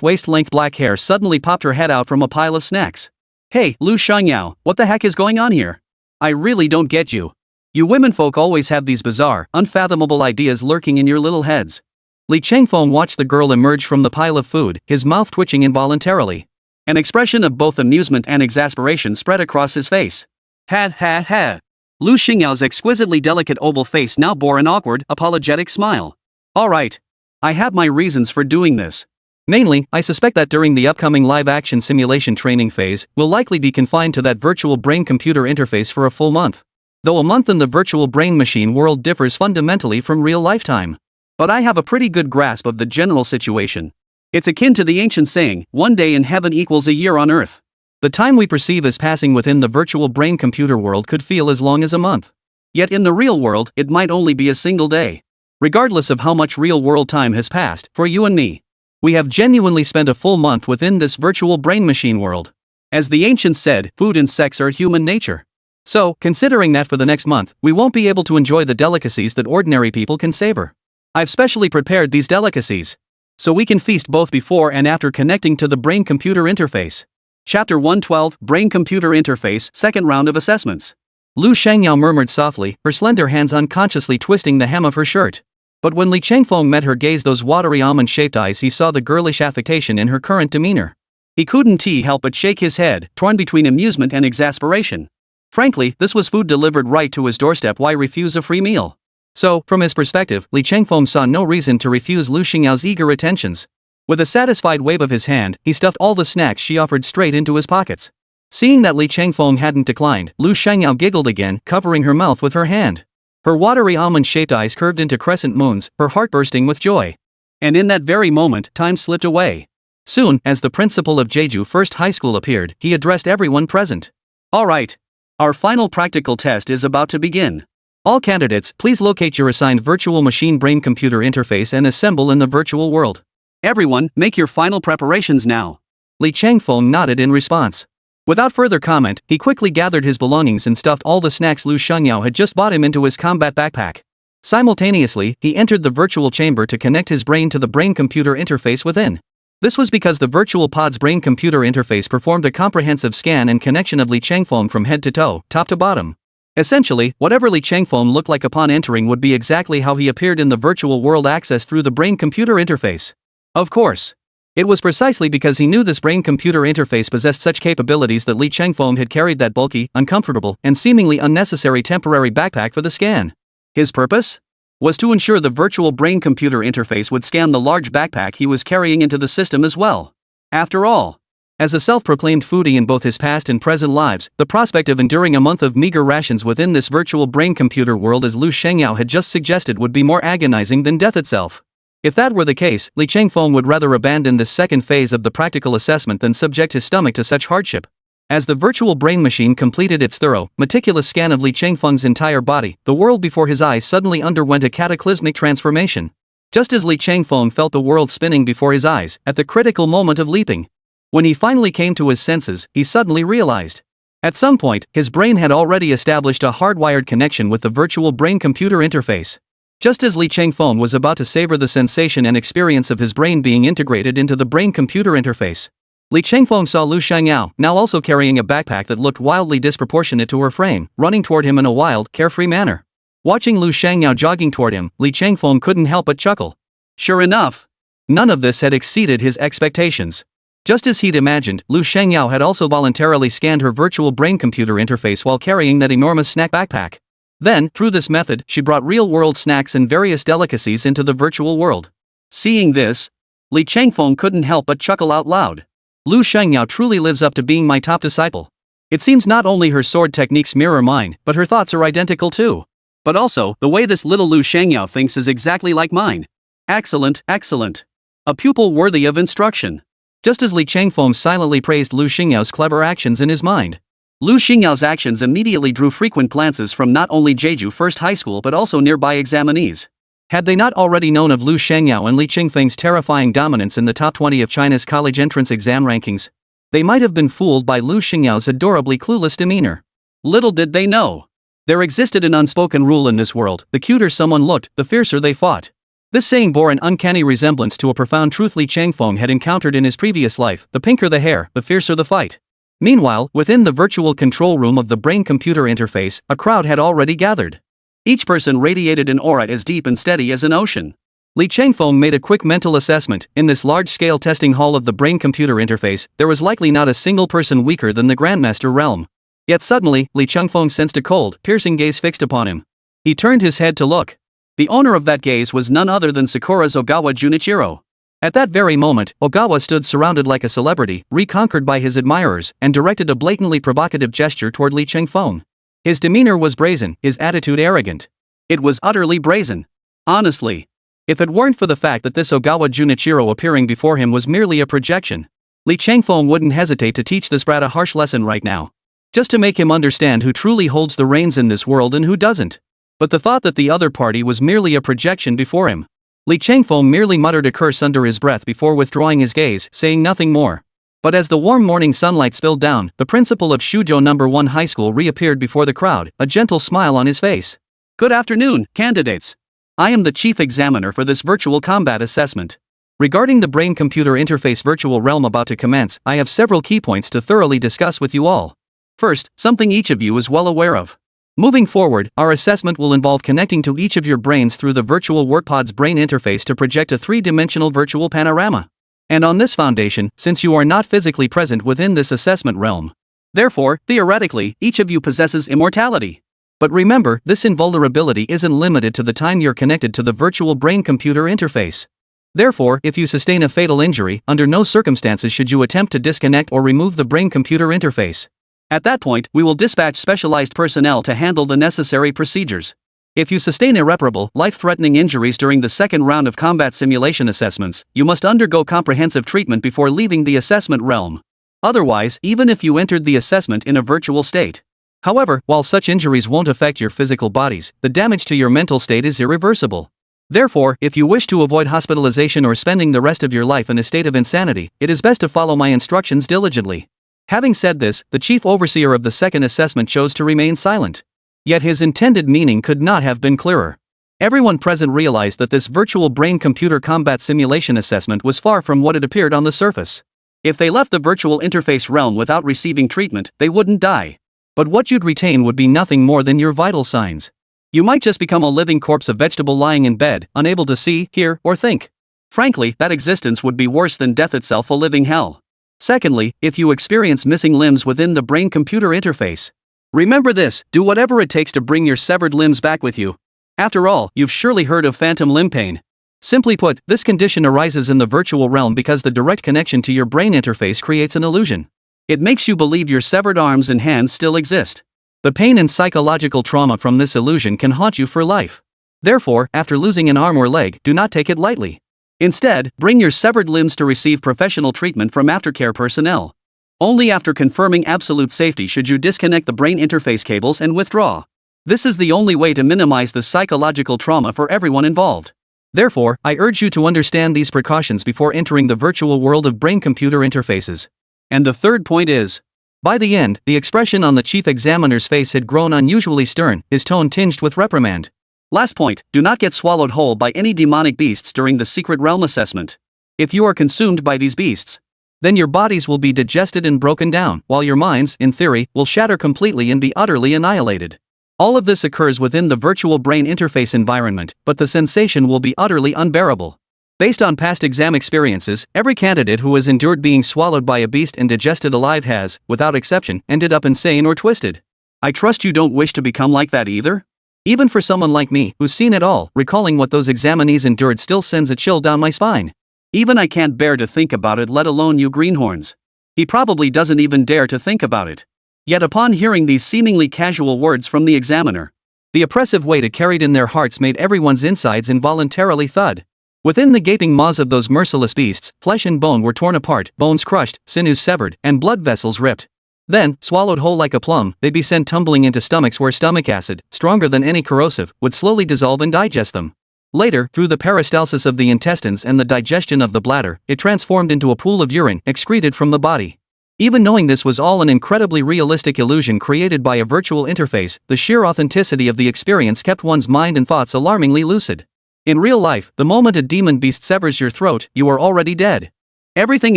waist-length black hair suddenly popped her head out from a pile of snacks. Hey, Lu Shangyao, what the heck is going on here? I really don't get you. You womenfolk always have these bizarre, unfathomable ideas lurking in your little heads. Li Chengfeng watched the girl emerge from the pile of food, his mouth twitching involuntarily. An expression of both amusement and exasperation spread across his face. Ha ha ha. Lu Xingyao's exquisitely delicate oval face now bore an awkward, apologetic smile. Alright. I have my reasons for doing this. Mainly, I suspect that during the upcoming live-action simulation training phase, we'll likely be confined to that virtual brain-computer interface for a full month. Though a month in the virtual brain machine world differs fundamentally from real lifetime. But I have a pretty good grasp of the general situation. It's akin to the ancient saying, one day in heaven equals a year on earth. The time we perceive as passing within the virtual brain-computer world could feel as long as a month. Yet in the real world, it might only be a single day. Regardless of how much real-world time has passed, for you and me, We have genuinely spent a full month within this virtual brain machine world. As the ancients said, food and sex are human nature. So, considering that for the next month, we won't be able to enjoy the delicacies that ordinary people can savor. I've specially prepared these delicacies, so we can feast both before and after connecting to the brain-computer interface. Chapter 112, Brain-Computer Interface, Second Round of Assessments. Lu Shangyao murmured softly, her slender hands unconsciously twisting the hem of her shirt. But when Li Chengfeng met her gaze, those watery almond-shaped eyes, he saw the girlish affectation in her current demeanor. He couldn't help but shake his head, torn between amusement and exasperation. Frankly, this was food delivered right to his doorstep. Why refuse a free meal? So, from his perspective, Li Chengfeng saw no reason to refuse Lu Xingyao's eager attentions. With a satisfied wave of his hand, he stuffed all the snacks she offered straight into his pockets. Seeing that Li Chengfeng hadn't declined, Lu Shangyao giggled again, covering her mouth with her hand. Her watery almond-shaped eyes curved into crescent moons, her heart bursting with joy. And in that very moment, time slipped away. Soon, as the principal of Jeju First High School appeared, he addressed everyone present. All right. Our final practical test is about to begin. All candidates, please locate your assigned virtual machine brain-computer interface and assemble in the virtual world. Everyone, make your final preparations now. Li Chengfeng nodded in response. Without further comment, he quickly gathered his belongings and stuffed all the snacks Lu Shangyao had just bought him into his combat backpack. Simultaneously, he entered the virtual chamber to connect his brain to the brain-computer interface within. This was because the virtual pod's brain-computer interface performed a comprehensive scan and connection of Li Chengfeng from head to toe, top to bottom. Essentially, whatever Li Chengfeng looked like upon entering would be exactly how he appeared in the virtual world accessed through the brain-computer interface. Of course. It was precisely because he knew this brain-computer interface possessed such capabilities that Li Chengfeng had carried that bulky, uncomfortable, and seemingly unnecessary temporary backpack for the scan. His purpose? Was to ensure the virtual brain-computer interface would scan the large backpack he was carrying into the system as well. After all, as a self-proclaimed foodie in both his past and present lives, the prospect of enduring a month of meager rations within this virtual brain-computer world, as Lu Shangyao had just suggested, would be more agonizing than death itself. If that were the case, Li Chengfeng would rather abandon this second phase of the practical assessment than subject his stomach to such hardship. As the virtual brain machine completed its thorough, meticulous scan of Li Chengfeng's entire body, the world before his eyes suddenly underwent a cataclysmic transformation. Just as Li Chengfeng felt the world spinning before his eyes, at the critical moment of leaping. When he finally came to his senses, he suddenly realized. At some point, his brain had already established a hardwired connection with the virtual brain-computer interface. Just as Li Chengfeng was about to savor the sensation and experience of his brain being integrated into the brain-computer interface, Li Chengfeng saw Lu Shangyao, now also carrying a backpack that looked wildly disproportionate to her frame, running toward him in a wild, carefree manner. Watching Lu Shangyao jogging toward him, Li Chengfeng couldn't help but chuckle. Sure enough, none of this had exceeded his expectations. Just as he'd imagined, Lu Shangyao had also voluntarily scanned her virtual brain-computer interface while carrying that enormous snack backpack. Then, through this method, she brought real-world snacks and various delicacies into the virtual world. Seeing this, Li Chengfeng couldn't help but chuckle out loud. Lu Shangyao truly lives up to being my top disciple. It seems not only her sword techniques mirror mine, but her thoughts are identical too. But also, the way this little Lu Shangyao thinks is exactly like mine. Excellent, excellent. A pupil worthy of instruction. Just as Li Chengfeng silently praised Lu Xingyao's clever actions in his mind, Lu Xingyao's actions immediately drew frequent glances from not only Jeju First High School but also nearby examinees. Had they not already known of Lu Shangyao and Li Qingfeng's terrifying dominance in the top 20 of China's college entrance exam rankings, they might have been fooled by Lu Xingyao's adorably clueless demeanor. Little did they know. There existed an unspoken rule in this world: the cuter someone looked, the fiercer they fought. This saying bore an uncanny resemblance to a profound truth Li Chengfeng had encountered in his previous life: the pinker the hair, the fiercer the fight. Meanwhile, within the virtual control room of the brain-computer interface, a crowd had already gathered. Each person radiated an aura as deep and steady as an ocean. Li Chengfeng made a quick mental assessment. In this large-scale testing hall of the brain-computer interface, there was likely not a single person weaker than the Grandmaster realm. Yet suddenly, Li Chengfeng sensed a cold, piercing gaze fixed upon him. He turned his head to look. The owner of that gaze was none other than Sakura's Ogawa Junichiro. At that very moment, Ogawa stood surrounded like a celebrity, reconquered by his admirers, and directed a blatantly provocative gesture toward Li Chengfeng. His demeanor was brazen, his attitude arrogant. It was utterly brazen. Honestly, if it weren't for the fact that this Ogawa Junichiro appearing before him was merely a projection, Li Chengfeng wouldn't hesitate to teach this brat a harsh lesson right now. Just to make him understand who truly holds the reins in this world and who doesn't. But the thought that the other party was merely a projection before him. Li Changfeng merely muttered a curse under his breath before withdrawing his gaze, saying nothing more. But as the warm morning sunlight spilled down, the principal of Shuzhou No. 1 High School reappeared before the crowd, a gentle smile on his face. Good afternoon, candidates. I am the chief examiner for this virtual combat assessment. Regarding the brain-computer interface virtual realm about to commence, I have several key points to thoroughly discuss with you all. First, something each of you is well aware of. Moving forward, our assessment will involve connecting to each of your brains through the virtual WorkPod's brain interface to project a three-dimensional virtual panorama. And on this foundation, since you are not physically present within this assessment realm, therefore, theoretically, each of you possesses immortality. But remember, this invulnerability isn't limited to the time you're connected to the virtual brain-computer interface. Therefore, if you sustain a fatal injury, under no circumstances should you attempt to disconnect or remove the brain-computer interface. At that point, we will dispatch specialized personnel to handle the necessary procedures. If you sustain irreparable, life-threatening injuries during the second round of combat simulation assessments, you must undergo comprehensive treatment before leaving the assessment realm. Otherwise, even if you entered the assessment in a virtual state. However, while such injuries won't affect your physical bodies, the damage to your mental state is irreversible. Therefore, if you wish to avoid hospitalization or spending the rest of your life in a state of insanity, it is best to follow my instructions diligently. Having said this, the chief overseer of the second assessment chose to remain silent. Yet his intended meaning could not have been clearer. Everyone present realized that this virtual brain-computer combat simulation assessment was far from what it appeared on the surface. If they left the virtual interface realm without receiving treatment, they wouldn't die. But what you'd retain would be nothing more than your vital signs. You might just become a living corpse of vegetable lying in bed, unable to see, hear, or think. Frankly, that existence would be worse than death itself, a living hell. Secondly, if you experience missing limbs within the brain-computer interface, remember this: do whatever it takes to bring your severed limbs back with you. After all, you've surely heard of phantom limb pain. Simply put, this condition arises in the virtual realm because the direct connection to your brain interface creates an illusion. It makes you believe your severed arms and hands still exist. The pain and psychological trauma from this illusion can haunt you for life. Therefore, after losing an arm or leg, do not take it lightly. Instead, bring your severed limbs to receive professional treatment from aftercare personnel. Only after confirming absolute safety should you disconnect the brain interface cables and withdraw. This is the only way to minimize the psychological trauma for everyone involved. Therefore, I urge you to understand these precautions before entering the virtual world of brain-computer interfaces. And the third point is, by the end, the expression on the chief examiner's face had grown unusually stern, his tone tinged with reprimand. Last point, do not get swallowed whole by any demonic beasts during the secret realm assessment. If you are consumed by these beasts, then your bodies will be digested and broken down, while your minds, in theory, will shatter completely and be utterly annihilated. All of this occurs within the virtual brain interface environment, but the sensation will be utterly unbearable. Based on past exam experiences, every candidate who has endured being swallowed by a beast and digested alive has, without exception, ended up insane or twisted. I trust you don't wish to become like that either? Even for someone like me, who's seen it all, recalling what those examinees endured still sends a chill down my spine. Even I can't bear to think about it, let alone you greenhorns. He probably doesn't even dare to think about it. Yet upon hearing these seemingly casual words from the examiner, the oppressive weight it carried in their hearts made everyone's insides involuntarily thud. Within the gaping maws of those merciless beasts, flesh and bone were torn apart, bones crushed, sinews severed, and blood vessels ripped. Then, swallowed whole like a plum, they'd be sent tumbling into stomachs where stomach acid, stronger than any corrosive, would slowly dissolve and digest them. Later, through the peristalsis of the intestines and the digestion of the bladder, it transformed into a pool of urine, excreted from the body. Even knowing this was all an incredibly realistic illusion created by a virtual interface, the sheer authenticity of the experience kept one's mind and thoughts alarmingly lucid. In real life, the moment a demon beast severs your throat, you are already dead. Everything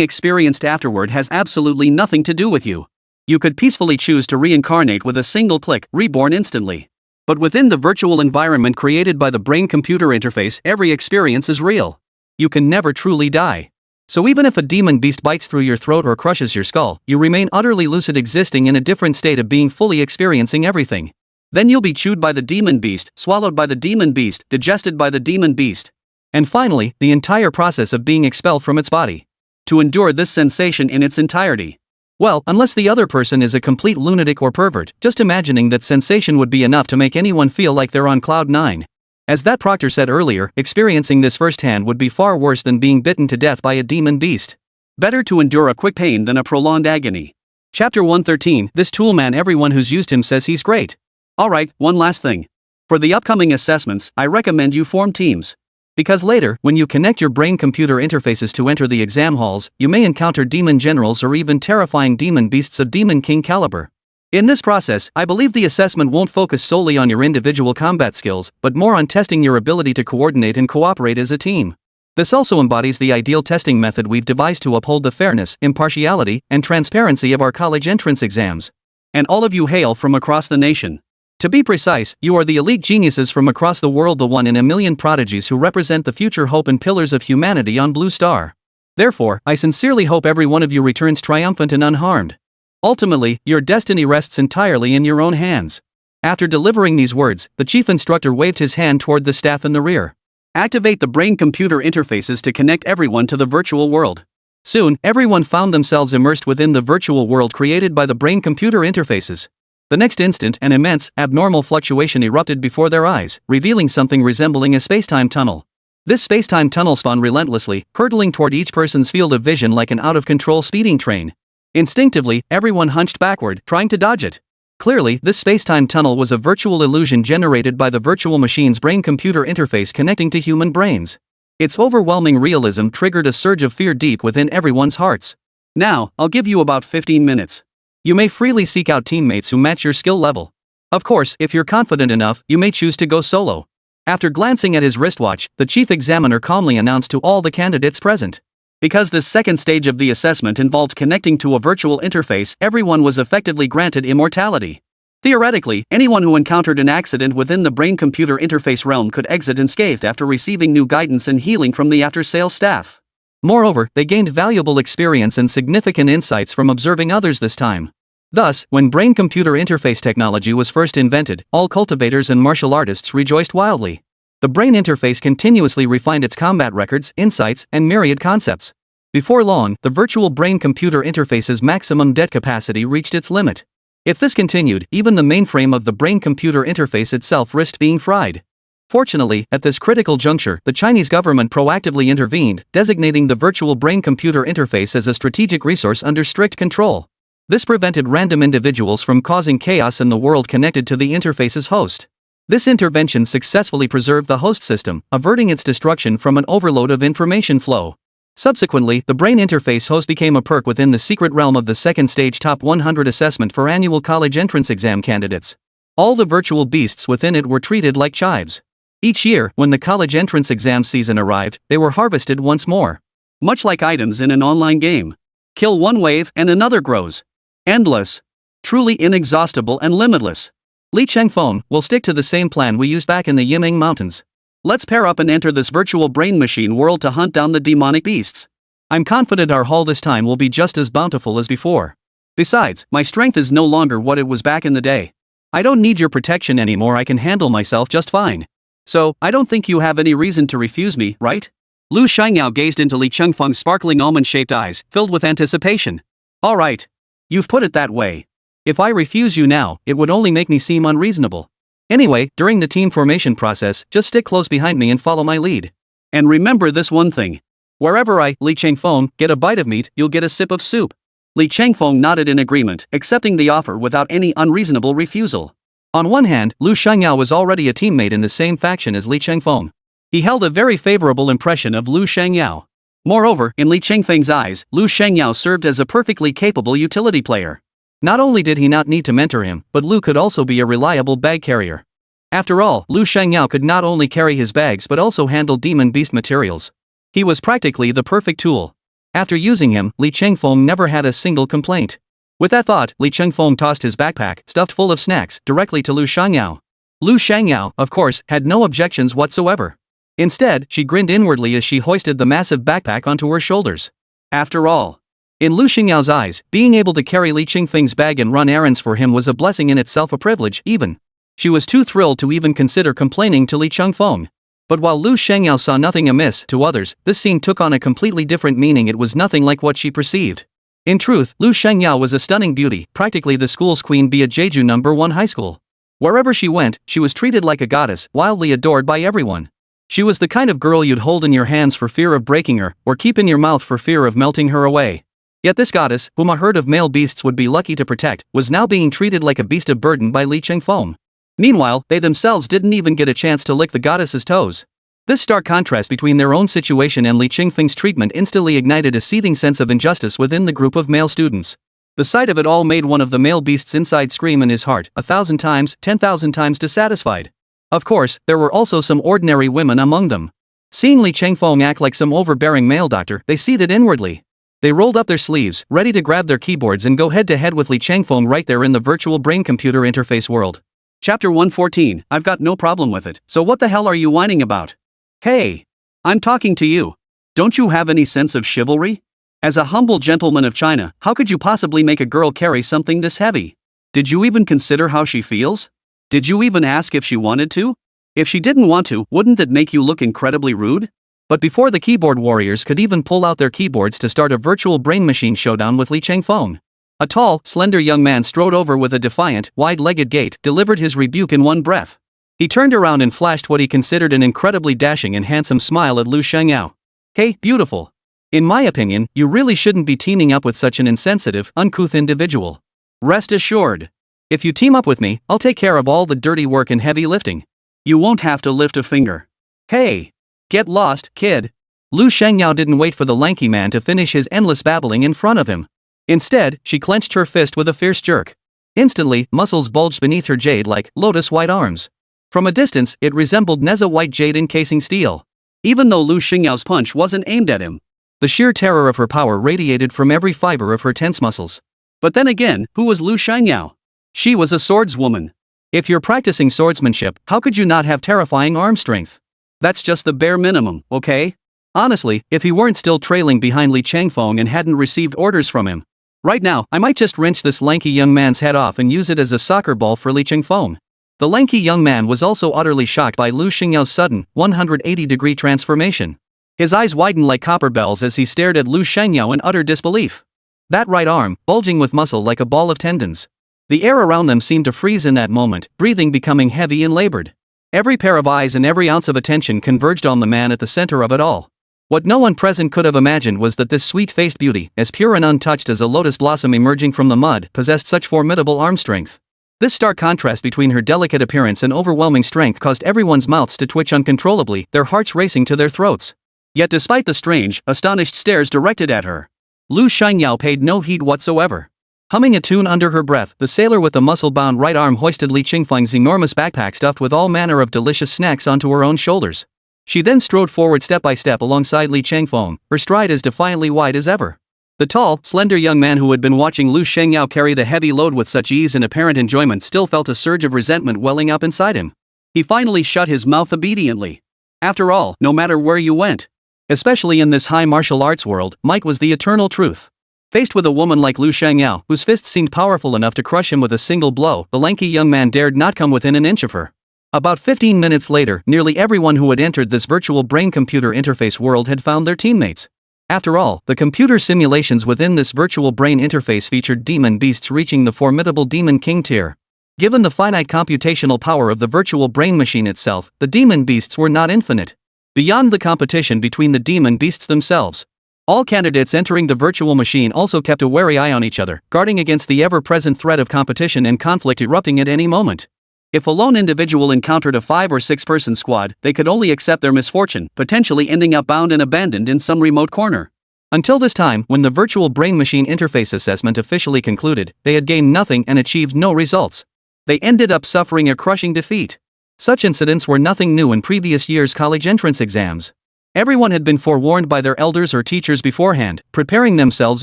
experienced afterward has absolutely nothing to do with you. You could peacefully choose to reincarnate with a single click, reborn instantly. But within the virtual environment created by the brain-computer interface, every experience is real. You can never truly die. So even if a demon beast bites through your throat or crushes your skull, you remain utterly lucid, existing in a different state of being, fully experiencing everything. Then you'll be chewed by the demon beast, swallowed by the demon beast, digested by the demon beast. And finally, the entire process of being expelled from its body. To endure this sensation in its entirety. Well, unless the other person is a complete lunatic or pervert, just imagining that sensation would be enough to make anyone feel like they're on cloud 9. As that proctor said earlier, experiencing this firsthand would be far worse than being bitten to death by a demon beast. Better to endure a quick pain than a prolonged agony. Chapter 113, this toolman, everyone who's used him says he's great. Alright, one last thing. For the upcoming assessments, I recommend you form teams. Because later, when you connect your brain-computer interfaces to enter the exam halls, you may encounter demon generals or even terrifying demon beasts of Demon King caliber. In this process, I believe the assessment won't focus solely on your individual combat skills, but more on testing your ability to coordinate and cooperate as a team. This also embodies the ideal testing method we've devised to uphold the fairness, impartiality, and transparency of our college entrance exams. And all of you hail from across the nation. To be precise, you are the elite geniuses from across the world, the one in a million prodigies who represent the future hope and pillars of humanity on Blue Star. Therefore, I sincerely hope every one of you returns triumphant and unharmed. Ultimately, your destiny rests entirely in your own hands. After delivering these words, the chief instructor waved his hand toward the staff in the rear. Activate the brain-computer interfaces to connect everyone to the virtual world. Soon, everyone found themselves immersed within the virtual world created by the brain-computer interfaces. The next instant, an immense, abnormal fluctuation erupted before their eyes, revealing something resembling a space-time tunnel. This space-time tunnel spun relentlessly, hurtling toward each person's field of vision like an out-of-control speeding train. Instinctively, everyone hunched backward, trying to dodge it. Clearly, this space-time tunnel was a virtual illusion generated by the virtual machine's brain-computer interface connecting to human brains. Its overwhelming realism triggered a surge of fear deep within everyone's hearts. Now, I'll give you about 15 minutes. You may freely seek out teammates who match your skill level. Of course, if you're confident enough, you may choose to go solo. After glancing at his wristwatch, the chief examiner calmly announced to all the candidates present. Because this second stage of the assessment involved connecting to a virtual interface, everyone was effectively granted immortality. Theoretically, anyone who encountered an accident within the brain-computer interface realm could exit unscathed after receiving new guidance and healing from the after-sales staff. Moreover, they gained valuable experience and significant insights from observing others this time. Thus, when brain-computer interface technology was first invented, all cultivators and martial artists rejoiced wildly. The brain interface continuously refined its combat records, insights, and myriad concepts. Before long, the virtual brain-computer interface's maximum debt capacity reached its limit. If this continued, even the mainframe of the brain-computer interface itself risked being fried. Fortunately, at this critical juncture, the Chinese government proactively intervened, designating the virtual brain-computer interface as a strategic resource under strict control. This prevented random individuals from causing chaos in the world connected to the interface's host. This intervention successfully preserved the host system, averting its destruction from an overload of information flow. Subsequently, the brain interface host became a perk within the secret realm of the second stage top 100 assessment for annual college entrance exam candidates. All the virtual beasts within it were treated like chives. Each year, when the college entrance exam season arrived, they were harvested once more. Much like items in an online game. Kill one wave and another grows. Endless. Truly inexhaustible and limitless. Li Chengfeng will stick to the same plan we used back in the Yiming Mountains. Let's pair up and enter this virtual brain machine world to hunt down the demonic beasts. I'm confident our haul this time will be just as bountiful as before. Besides, my strength is no longer what it was back in the day. I don't need your protection anymore, I can handle myself just fine. So, I don't think you have any reason to refuse me, right? Lu Shangyao gazed into Li Chengfeng's sparkling almond-shaped eyes, filled with anticipation. Alright. You've put it that way. If I refuse you now, it would only make me seem unreasonable. Anyway, during the team formation process, just stick close behind me and follow my lead. And remember this one thing. Wherever I, Li Chengfeng, get a bite of meat, you'll get a sip of soup. Li Chengfeng nodded in agreement, accepting the offer without any unreasonable refusal. On one hand, Lu Shangyao was already a teammate in the same faction as Li Chengfeng. He held a very favorable impression of Lu Shangyao. Moreover, in Li Chengfeng's eyes, Lu Shangyao served as a perfectly capable utility player. Not only did he not need to mentor him, but Lu could also be a reliable bag carrier. After all, Lu Shangyao could not only carry his bags but also handle demon beast materials. He was practically the perfect tool. After using him, Li Chengfeng never had a single complaint. With that thought, Li Chengfeng tossed his backpack, stuffed full of snacks, directly to Lu Shangyao. Lu Shangyao, of course, had no objections whatsoever. Instead, she grinned inwardly as she hoisted the massive backpack onto her shoulders. After all, in Lu Xingyao's eyes, being able to carry Li Chengfeng's bag and run errands for him was a blessing in itself, a privilege, even. She was too thrilled to even consider complaining to Li Chengfeng. But while Lu Shangyao saw nothing amiss to others, this scene took on a completely different meaning. It was nothing like what she perceived. In truth, Lu Shangyao was a stunning beauty, practically the school's queen bee at Jeju No. 1 High School. Wherever she went, she was treated like a goddess, wildly adored by everyone. She was the kind of girl you'd hold in your hands for fear of breaking her, or keep in your mouth for fear of melting her away. Yet this goddess, whom a herd of male beasts would be lucky to protect, was now being treated like a beast of burden by Li Chengfeng. Meanwhile, they themselves didn't even get a chance to lick the goddess's toes. This stark contrast between their own situation and Li Qingfeng's treatment instantly ignited a seething sense of injustice within the group of male students. The sight of it all made one of the male beasts inside scream in his heart 1,000 times, 10,000 times dissatisfied. Of course, there were also some ordinary women among them. Seeing Li Qingfeng act like some overbearing male doctor, they seethed inwardly. They rolled up their sleeves, ready to grab their keyboards and go head-to-head with Li Qingfeng right there in the virtual brain-computer interface world. Chapter 114, I've got no problem with it, so what the hell are you whining about? Hey! I'm talking to you. Don't you have any sense of chivalry? As a humble gentleman of China, how could you possibly make a girl carry something this heavy? Did you even consider how she feels? Did you even ask if she wanted to? If she didn't want to, wouldn't it make you look incredibly rude? But before the keyboard warriors could even pull out their keyboards to start a virtual brain machine showdown with Li Qingfeng, a tall, slender young man strode over with a defiant, wide-legged gait, delivered his rebuke in one breath. He turned around and flashed what he considered an incredibly dashing and handsome smile at Lu Shangyao. Hey, beautiful. In my opinion, you really shouldn't be teaming up with such an insensitive, uncouth individual. Rest assured. If you team up with me, I'll take care of all the dirty work and heavy lifting. You won't have to lift a finger. Hey! Get lost, kid. Lu Shangyao didn't wait for the lanky man to finish his endless babbling in front of him. Instead, she clenched her fist with a fierce jerk. Instantly, muscles bulged beneath her jade-like, lotus-white arms. From a distance, it resembled Neza-white jade encasing steel. Even though Lu Xingyao's punch wasn't aimed at him, the sheer terror of her power radiated from every fiber of her tense muscles. But then again, who was Lu Shangyao? She was a swordswoman. If you're practicing swordsmanship, how could you not have terrifying arm strength? That's just the bare minimum, okay? Honestly, if he weren't still trailing behind Li Qingfeng and hadn't received orders from him, right now, I might just wrench this lanky young man's head off and use it as a soccer ball for Li Qingfeng. The lanky young man was also utterly shocked by Lu Xingyao's sudden, 180-degree transformation. His eyes widened like copper bells as he stared at Lu Shangyao in utter disbelief. That right arm, bulging with muscle like a ball of tendons. The air around them seemed to freeze in that moment, breathing becoming heavy and labored. Every pair of eyes and every ounce of attention converged on the man at the center of it all. What no one present could have imagined was that this sweet-faced beauty, as pure and untouched as a lotus blossom emerging from the mud, possessed such formidable arm strength. This stark contrast between her delicate appearance and overwhelming strength caused everyone's mouths to twitch uncontrollably, their hearts racing to their throats. Yet despite the strange, astonished stares directed at her, Lu Shangyao paid no heed whatsoever. Humming a tune under her breath, the sailor with the muscle-bound right arm hoisted Li Qingfeng's enormous backpack stuffed with all manner of delicious snacks onto her own shoulders. She then strode forward step by step alongside Li Qingfeng, her stride as defiantly wide as ever. The tall, slender young man who had been watching Lu Shangyao carry the heavy load with such ease and apparent enjoyment still felt a surge of resentment welling up inside him. He finally shut his mouth obediently. After all, no matter where you went, especially in this high martial arts world, might was the eternal truth. Faced with a woman like Lu Shangyao, whose fists seemed powerful enough to crush him with a single blow, the lanky young man dared not come within an inch of her. About 15 minutes later, nearly everyone who had entered this virtual brain-computer interface world had found their teammates. After all, the computer simulations within this virtual brain interface featured demon beasts reaching the formidable Demon King tier. Given the finite computational power of the virtual brain machine itself, the demon beasts were not infinite. Beyond the competition between the demon beasts themselves, all candidates entering the virtual machine also kept a wary eye on each other, guarding against the ever-present threat of competition and conflict erupting at any moment. If a lone individual encountered a 5 or 6 person squad, they could only accept their misfortune, potentially ending up bound and abandoned in some remote corner. Until this time, when the virtual brain machine interface assessment officially concluded, they had gained nothing and achieved no results. They ended up suffering a crushing defeat. Such incidents were nothing new in previous years' college entrance exams. Everyone had been forewarned by their elders or teachers beforehand, preparing themselves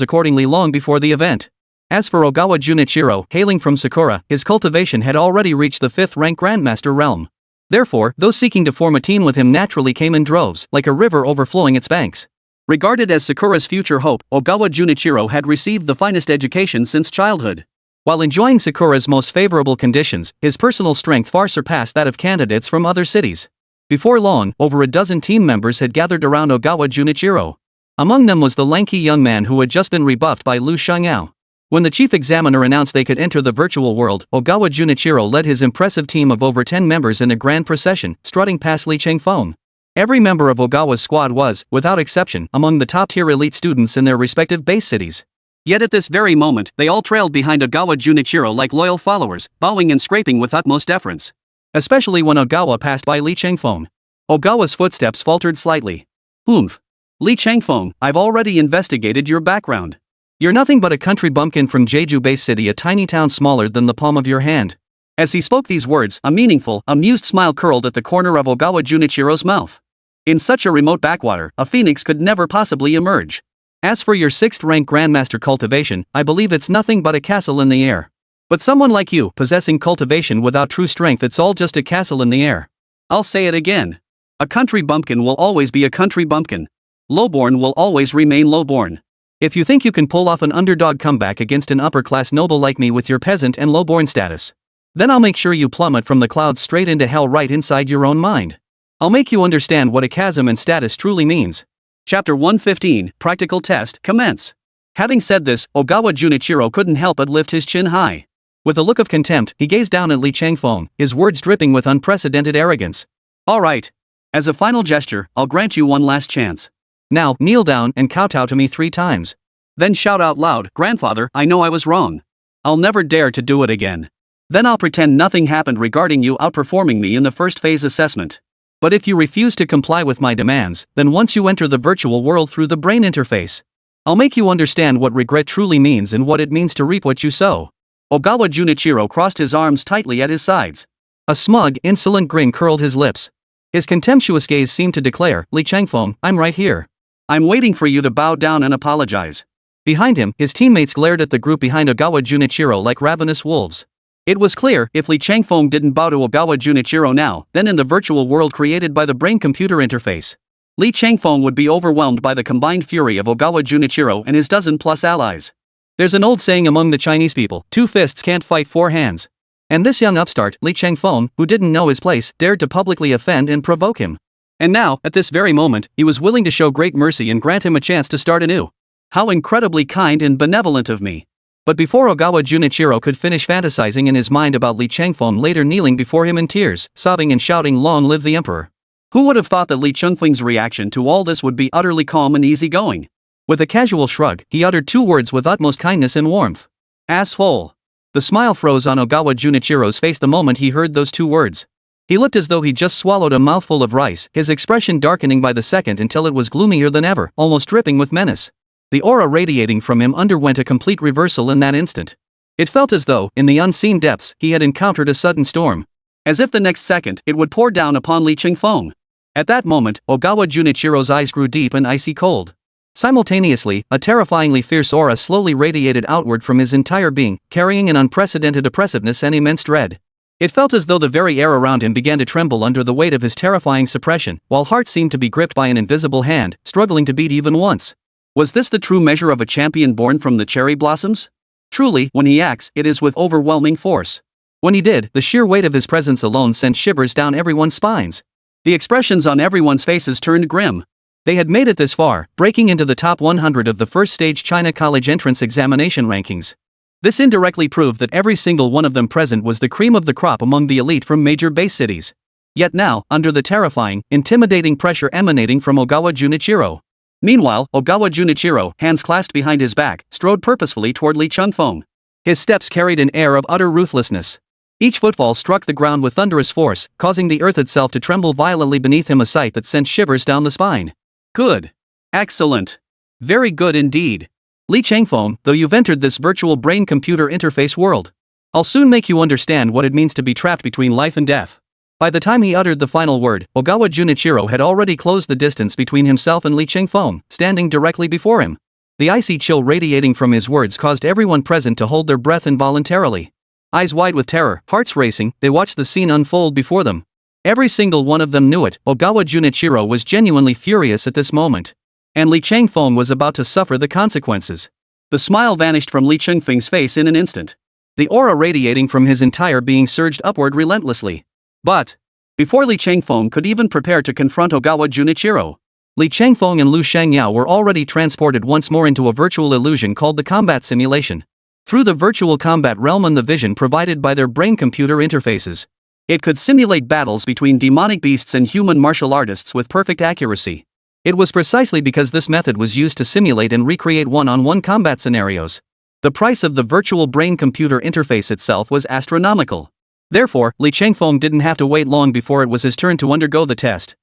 accordingly long before the event. As for Ogawa Junichiro, hailing from Sakura, his cultivation had already reached the 5th rank Grandmaster realm. Therefore, those seeking to form a team with him naturally came in droves, like a river overflowing its banks. Regarded as Sakura's future hope, Ogawa Junichiro had received the finest education since childhood. While enjoying Sakura's most favorable conditions, his personal strength far surpassed that of candidates from other cities. Before long, over a dozen team members had gathered around Ogawa Junichiro. Among them was the lanky young man who had just been rebuffed by Lu Shangyao. When the chief examiner announced they could enter the virtual world, Ogawa Junichiro led his impressive team of over 10 members in a grand procession, strutting past Li Qingfeng. Every member of Ogawa's squad was, without exception, among the top-tier elite students in their respective base cities. Yet at this very moment, they all trailed behind Ogawa Junichiro like loyal followers, bowing and scraping with utmost deference. Especially when Ogawa passed by Li Qingfeng. Ogawa's footsteps faltered slightly. Oomph. Li Changfeng, I've already investigated your background. You're nothing but a country bumpkin from Jeju Bay City, a tiny town smaller than the palm of your hand. As he spoke these words, a meaningful, amused smile curled at the corner of Ogawa Junichiro's mouth. In such a remote backwater, a phoenix could never possibly emerge. As for your 6th rank Grandmaster cultivation, I believe it's nothing but a castle in the air. But someone like you, possessing cultivation without true strength, it's all just a castle in the air. I'll say it again. A country bumpkin will always be a country bumpkin. Lowborn will always remain lowborn. If you think you can pull off an underdog comeback against an upper-class noble like me with your peasant and lowborn status, then I'll make sure you plummet from the clouds straight into hell right inside your own mind. I'll make you understand what a chasm and status truly means. Chapter 115, Practical Test, commence. Having said this, Ogawa Junichiro couldn't help but lift his chin high. With a look of contempt, he gazed down at Li Changfeng, his words dripping with unprecedented arrogance. All right. As a final gesture, I'll grant you one last chance. Now, kneel down and kowtow to me 3 times. Then shout out loud, Grandfather, I know I was wrong. I'll never dare to do it again. Then I'll pretend nothing happened regarding you outperforming me in the first phase assessment. But if you refuse to comply with my demands, then once you enter the virtual world through the brain interface, I'll make you understand what regret truly means and what it means to reap what you sow. Ogawa Junichiro crossed his arms tightly at his sides. A smug, insolent grin curled his lips. His contemptuous gaze seemed to declare, Li Changfeng, I'm right here. I'm waiting for you to bow down and apologize. Behind him, his teammates glared at the group behind Ogawa Junichiro like ravenous wolves. It was clear, if Li Changfeng didn't bow to Ogawa Junichiro now, then in the virtual world created by the brain-computer interface, Li Changfeng would be overwhelmed by the combined fury of Ogawa Junichiro and his dozen-plus allies. There's an old saying among the Chinese people, 2 fists can't fight 4 hands. And this young upstart, Li Changfeng, who didn't know his place, dared to publicly offend and provoke him. And now, at this very moment, he was willing to show great mercy and grant him a chance to start anew. How incredibly kind and benevolent of me. But before Ogawa Junichiro could finish fantasizing in his mind about Li Changfeng later kneeling before him in tears, sobbing and shouting, Long live the Emperor. Who would have thought that Li Changfeng's reaction to all this would be utterly calm and easygoing? With a casual shrug, he uttered 2 words with utmost kindness and warmth. Asshole. The smile froze on Ogawa Junichiro's face the moment he heard those 2 words. He looked as though he'd just swallowed a mouthful of rice, his expression darkening by the second until it was gloomier than ever, almost dripping with menace. The aura radiating from him underwent a complete reversal in that instant. It felt as though, in the unseen depths, he had encountered a sudden storm. As if the next second, it would pour down upon Li Changfeng. At that moment, Ogawa Junichiro's eyes grew deep and icy cold. Simultaneously, a terrifyingly fierce aura slowly radiated outward from his entire being, carrying an unprecedented oppressiveness and immense dread. It felt as though the very air around him began to tremble under the weight of his terrifying suppression, while heart seemed to be gripped by an invisible hand, struggling to beat even once. Was this the true measure of a champion born from the cherry blossoms? Truly, when he acts, it is with overwhelming force. When he did, the sheer weight of his presence alone sent shivers down everyone's spines. The expressions on everyone's faces turned grim. They had made it this far, breaking into the top 100 of the first-stage China college entrance examination rankings. This indirectly proved that every single one of them present was the cream of the crop among the elite from major base cities. Yet now, under the terrifying, intimidating pressure emanating from Ogawa Junichiro. Meanwhile, Ogawa Junichiro, hands clasped behind his back, strode purposefully toward Li Changfeng. His steps carried an air of utter ruthlessness. Each footfall struck the ground with thunderous force, causing the earth itself to tremble violently beneath him, a sight that sent shivers down the spine. Good. Excellent. Very good indeed. Li Changfeng, though you've entered this virtual brain-computer interface world, I'll soon make you understand what it means to be trapped between life and death. By the time he uttered the final word, Ogawa Junichiro had already closed the distance between himself and Li Changfeng, standing directly before him. The icy chill radiating from his words caused everyone present to hold their breath involuntarily. Eyes wide with terror, hearts racing, they watched the scene unfold before them. Every single one of them knew it, Ogawa Junichiro was genuinely furious at this moment. And Li Changfeng was about to suffer the consequences. The smile vanished from Li Changfeng's face in an instant. The aura radiating from his entire being surged upward relentlessly. But, before Li Changfeng could even prepare to confront Ogawa Junichiro, Li Changfeng and Lu Shangyao were already transported once more into a virtual illusion called the combat simulation. Through the virtual combat realm and the vision provided by their brain-computer interfaces, it could simulate battles between demonic beasts and human martial artists with perfect accuracy. It was precisely because this method was used to simulate and recreate one-on-one combat scenarios. The price of the virtual brain-computer interface itself was astronomical. Therefore, Li Changfeng didn't have to wait long before it was his turn to undergo the test.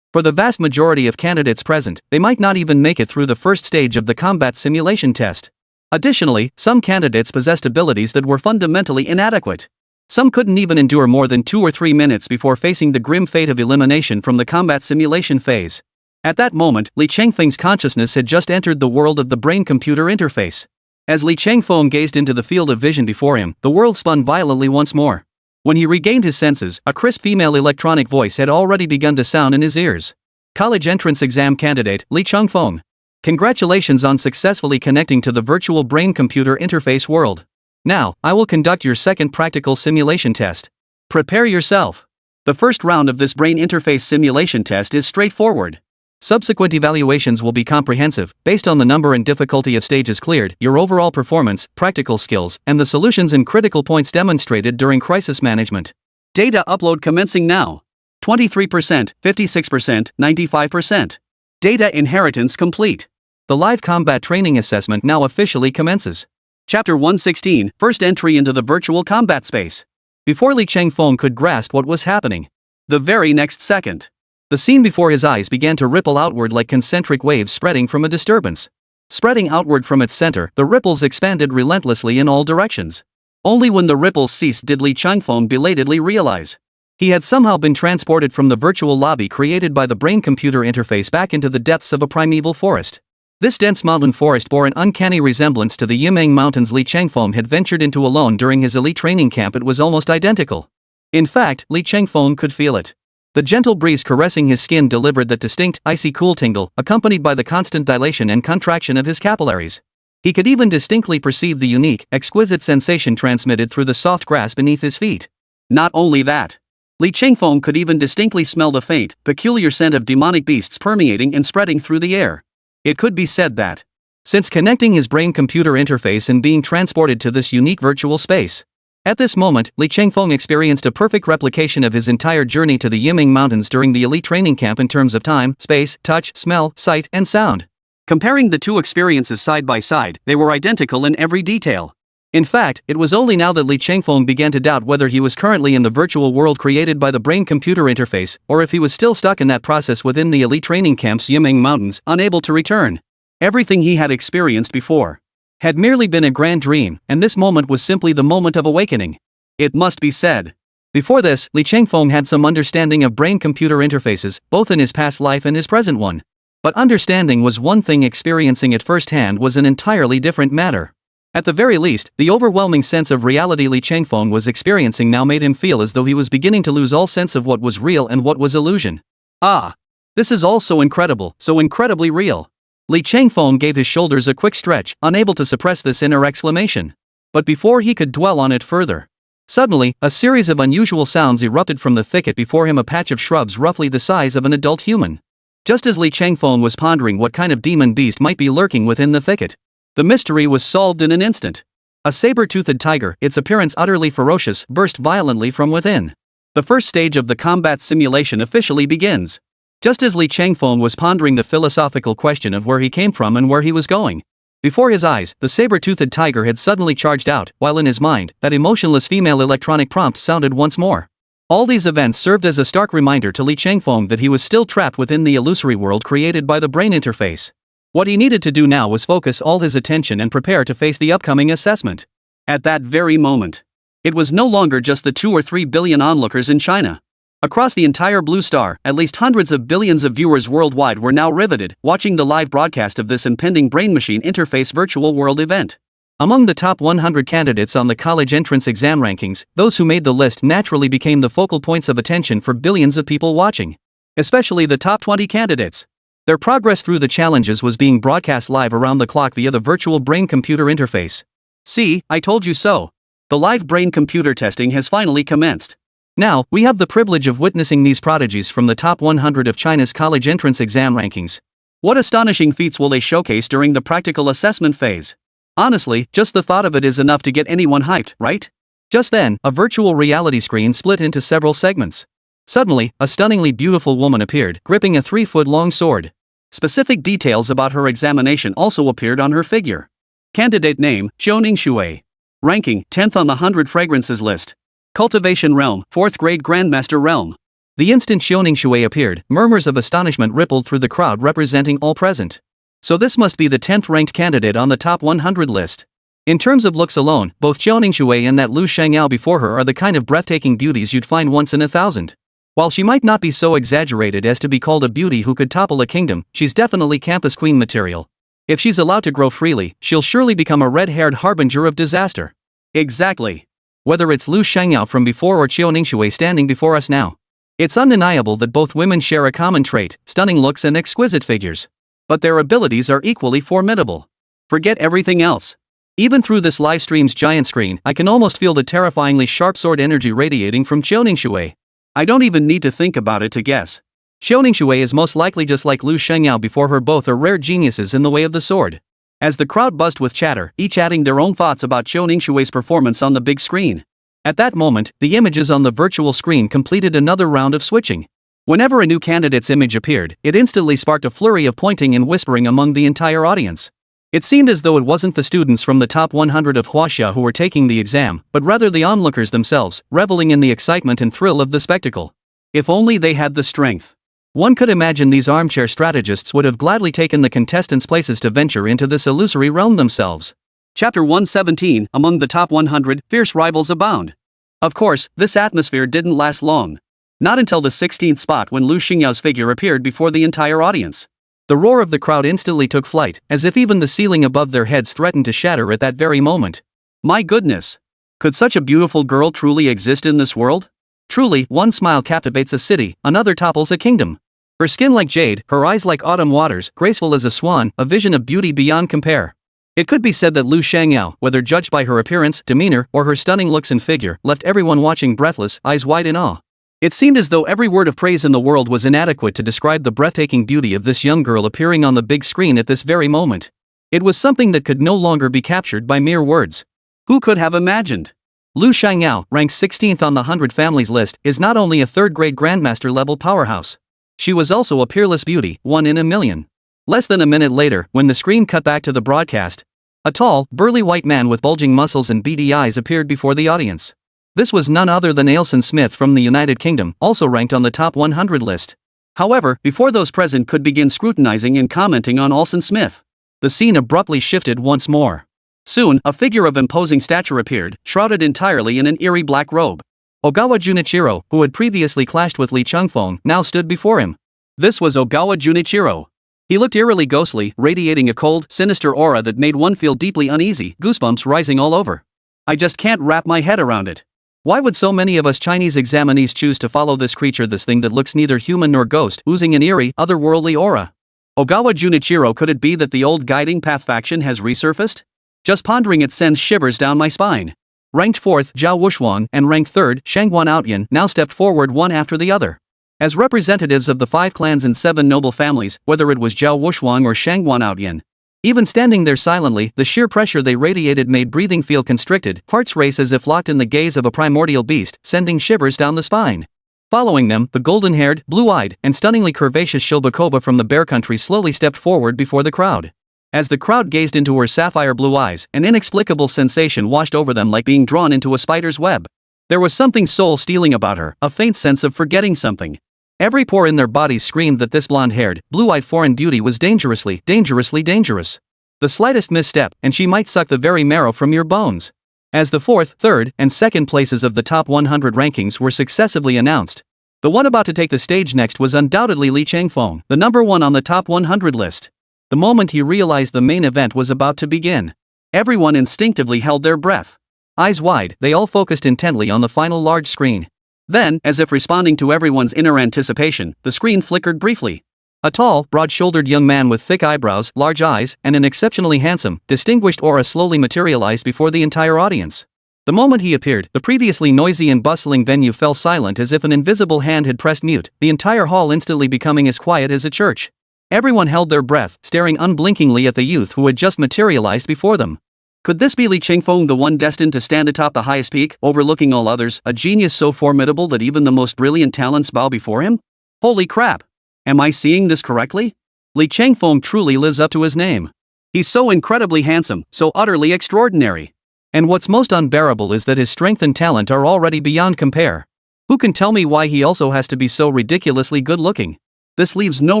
For the vast majority of candidates present, they might not even make it through the first stage of the combat simulation test. Additionally, some candidates possessed abilities that were fundamentally inadequate. Some couldn't even endure more than 2 or 3 minutes before facing the grim fate of elimination from the combat simulation phase. At that moment, Li Changfeng's consciousness had just entered the world of the brain-computer interface. As Li Changfeng gazed into the field of vision before him, the world spun violently once more. When he regained his senses, a crisp female electronic voice had already begun to sound in his ears. College entrance exam candidate, Li Changfeng. Congratulations on successfully connecting to the virtual brain-computer interface world. Now, I will conduct your second practical simulation test. Prepare yourself. The first round of this brain interface simulation test is straightforward. Subsequent evaluations will be comprehensive, based on the number and difficulty of stages cleared, your overall performance, practical skills, and the solutions and critical points demonstrated during crisis management. Data upload commencing now. 23%, 56%, 95%. Data inheritance complete. The live combat training assessment now officially commences. Chapter 116, First Entry into the Virtual Combat Space. Before Li Changfeng could grasp what was happening, the very next second, the scene before his eyes began to ripple outward like concentric waves spreading from a disturbance. Spreading outward from its center, the ripples expanded relentlessly in all directions. Only when the ripples ceased did Li Changfeng belatedly realize he had somehow been transported from the virtual lobby created by the brain-computer interface back into the depths of a primeval forest. This dense mountain forest bore an uncanny resemblance to the Yimeng Mountains Li Changfeng had ventured into alone during his elite training camp. It was almost identical. In fact, Li Changfeng could feel it. The gentle breeze caressing his skin delivered that distinct, icy cool tingle, accompanied by the constant dilation and contraction of his capillaries. He could even distinctly perceive the unique, exquisite sensation transmitted through the soft grass beneath his feet. Not only that, Li Changfeng could even distinctly smell the faint, peculiar scent of demonic beasts permeating and spreading through the air. It could be said that, since connecting his brain-computer interface and being transported to this unique virtual space, at this moment, Li Changfeng experienced a perfect replication of his entire journey to the Yimeng Mountains during the elite training camp in terms of time, space, touch, smell, sight, and sound. Comparing the two experiences side by side, they were identical in every detail. In fact, it was only now that Li Changfeng began to doubt whether he was currently in the virtual world created by the brain-computer interface, or if he was still stuck in that process within the elite training camp's Yimeng Mountains, unable to return. Everything he had experienced before had merely been a grand dream, and this moment was simply the moment of awakening. It must be said. Before this, Li Changfeng had some understanding of brain-computer interfaces, both in his past life and his present one. But understanding was one thing, experiencing it firsthand was an entirely different matter. At the very least, the overwhelming sense of reality Li Changfeng was experiencing now made him feel as though he was beginning to lose all sense of what was real and what was illusion. Ah! This is all so incredible, so incredibly real. Li Changfeng gave his shoulders a quick stretch, unable to suppress this inner exclamation. But before he could dwell on it further, suddenly, a series of unusual sounds erupted from the thicket before him, a patch of shrubs roughly the size of an adult human. Just as Li Changfeng was pondering what kind of demon beast might be lurking within the thicket, the mystery was solved in an instant. A saber-toothed tiger, its appearance utterly ferocious, burst violently from within. The first stage of the combat simulation officially begins. Just as Li Changfeng was pondering the philosophical question of where he came from and where he was going, before his eyes, the saber-toothed tiger had suddenly charged out, while in his mind, that emotionless female electronic prompt sounded once more. All these events served as a stark reminder to Li Changfeng that he was still trapped within the illusory world created by the brain interface. What he needed to do now was focus all his attention and prepare to face the upcoming assessment. At that very moment, it was no longer just the 2 or 3 billion onlookers in China. Across the entire blue star, at least hundreds of billions of viewers worldwide were now riveted, watching the live broadcast of this impending brain-machine interface virtual world event. Among the top 100 candidates on the college entrance exam rankings, those who made the list naturally became the focal points of attention for billions of people watching. Especially the top 20 candidates. Their progress through the challenges was being broadcast live around the clock via the virtual brain-computer interface. See, I told you so. The live brain-computer testing has finally commenced. Now, we have the privilege of witnessing these prodigies from the top 100 of China's college entrance exam rankings. What astonishing feats will they showcase during the practical assessment phase? Honestly, just the thought of it is enough to get anyone hyped, right? Just then, a virtual reality screen split into several segments. Suddenly, a stunningly beautiful woman appeared, gripping a 3-foot-long sword. Specific details about her examination also appeared on her figure. Candidate name, Xiaoning Shui. Ranking, 10th on the 100 fragrances list. Cultivation realm, 4th grade Grandmaster realm. The instant Xiaoning Shui appeared, murmurs of astonishment rippled through the crowd representing all present. So this must be the 10th ranked candidate on the top 100 list. In terms of looks alone, both Xiaoning Shui and that Lu Shangyao before her are the kind of breathtaking beauties you'd find once in 1,000. While she might not be so exaggerated as to be called a beauty who could topple a kingdom, she's definitely campus queen material. If she's allowed to grow freely, she'll surely become a red-haired harbinger of disaster. Exactly. Whether it's Lu Shangyao from before or Xiaoning Shui standing before us now. It's undeniable that both women share a common trait, stunning looks and exquisite figures. But their abilities are equally formidable. Forget everything else. Even through this live stream's giant screen, I can almost feel the terrifyingly sharp sword energy radiating from Xiaoning Shui. I don't even need to think about it to guess. Xiaoning Shui is most likely just like Lu Shangyao before her. Both are rare geniuses in the way of the sword. As the crowd buzzed with chatter, each adding their own thoughts about Xiaoning Shui's performance on the big screen. At that moment, the images on the virtual screen completed another round of switching. Whenever a new candidate's image appeared, it instantly sparked a flurry of pointing and whispering among the entire audience. It seemed as though it wasn't the students from the top 100 of Huaxia who were taking the exam, but rather the onlookers themselves, reveling in the excitement and thrill of the spectacle. If only they had the strength. One could imagine these armchair strategists would have gladly taken the contestants' places to venture into this illusory realm themselves. Chapter 117, Among the Top 100, Fierce Rivals Abound. Of course, this atmosphere didn't last long. Not until the 16th spot when Lu Xingyao's figure appeared before the entire audience. The roar of the crowd instantly took flight, as if even the ceiling above their heads threatened to shatter at that very moment. My goodness! Could such a beautiful girl truly exist in this world? Truly, one smile captivates a city, another topples a kingdom. Her skin like jade, her eyes like autumn waters, graceful as a swan, a vision of beauty beyond compare. It could be said that Lu Shangyao, whether judged by her appearance, demeanor, or her stunning looks and figure, left everyone watching breathless, eyes wide in awe. It seemed as though every word of praise in the world was inadequate to describe the breathtaking beauty of this young girl appearing on the big screen at this very moment. It was something that could no longer be captured by mere words. Who could have imagined? Lu Shangyao, ranked 16th on the 100 families list, is not only a third-grade grandmaster level powerhouse. She was also a peerless beauty, one in a million. Less than a minute later, when the screen cut back to the broadcast, a tall, burly white man with bulging muscles and beady eyes appeared before the audience. This was none other than Ailson Smith from the United Kingdom, also ranked on the top 100 list. However, before those present could begin scrutinizing and commenting on Ailson Smith, the scene abruptly shifted once more. Soon, a figure of imposing stature appeared, shrouded entirely in an eerie black robe. Ogawa Junichiro, who had previously clashed with Li Chengfeng, now stood before him. This was Ogawa Junichiro. He looked eerily ghostly, radiating a cold, sinister aura that made one feel deeply uneasy, goosebumps rising all over. I just can't wrap my head around it. Why would so many of us Chinese examinees choose to follow this creature, this thing that looks neither human nor ghost, oozing an eerie, otherworldly aura? Ogawa Junichiro, could it be that the old guiding path faction has resurfaced? Just pondering it sends shivers down my spine. Ranked 4th, Zhao Wuxuan, and ranked 3rd, Shangguan Outyan, now stepped forward one after the other. As representatives of the 5 clans and 7 noble families, whether it was Zhao Wuxuan or Shangguan Outyan, even standing there silently, the sheer pressure they radiated made breathing feel constricted, hearts race as if locked in the gaze of a primordial beast, sending shivers down the spine. Following them, the golden-haired, blue-eyed, and stunningly curvaceous Shilbakova from the Bear Country slowly stepped forward before the crowd. As the crowd gazed into her sapphire blue eyes, an inexplicable sensation washed over them like being drawn into a spider's web. There was something soul-stealing about her, a faint sense of forgetting something. Every pore in their bodies screamed that this blonde-haired, blue-eyed foreign beauty was dangerously dangerous. The slightest misstep, and she might suck the very marrow from your bones. As the 4th, 3rd, and 2nd places of the top 100 rankings were successively announced, the one about to take the stage next was undoubtedly Li Chengfeng, the number 1 on the top 100 list. The moment he realized the main event was about to begin, everyone instinctively held their breath. Eyes wide, they all focused intently on the final large screen. Then, as if responding to everyone's inner anticipation, the screen flickered briefly. A tall, broad-shouldered young man with thick eyebrows, large eyes, and an exceptionally handsome, distinguished aura slowly materialized before the entire audience. The moment he appeared, the previously noisy and bustling venue fell silent as if an invisible hand had pressed mute, the entire hall instantly becoming as quiet as a church. Everyone held their breath, staring unblinkingly at the youth who had just materialized before them. Could this be Li Chengfeng, the one destined to stand atop the highest peak, overlooking all others, a genius so formidable that even the most brilliant talents bow before him? Holy crap! Am I seeing this correctly? Li Chengfeng truly lives up to his name. He's so incredibly handsome, so utterly extraordinary. And what's most unbearable is that his strength and talent are already beyond compare. Who can tell me why he also has to be so ridiculously good-looking? This leaves no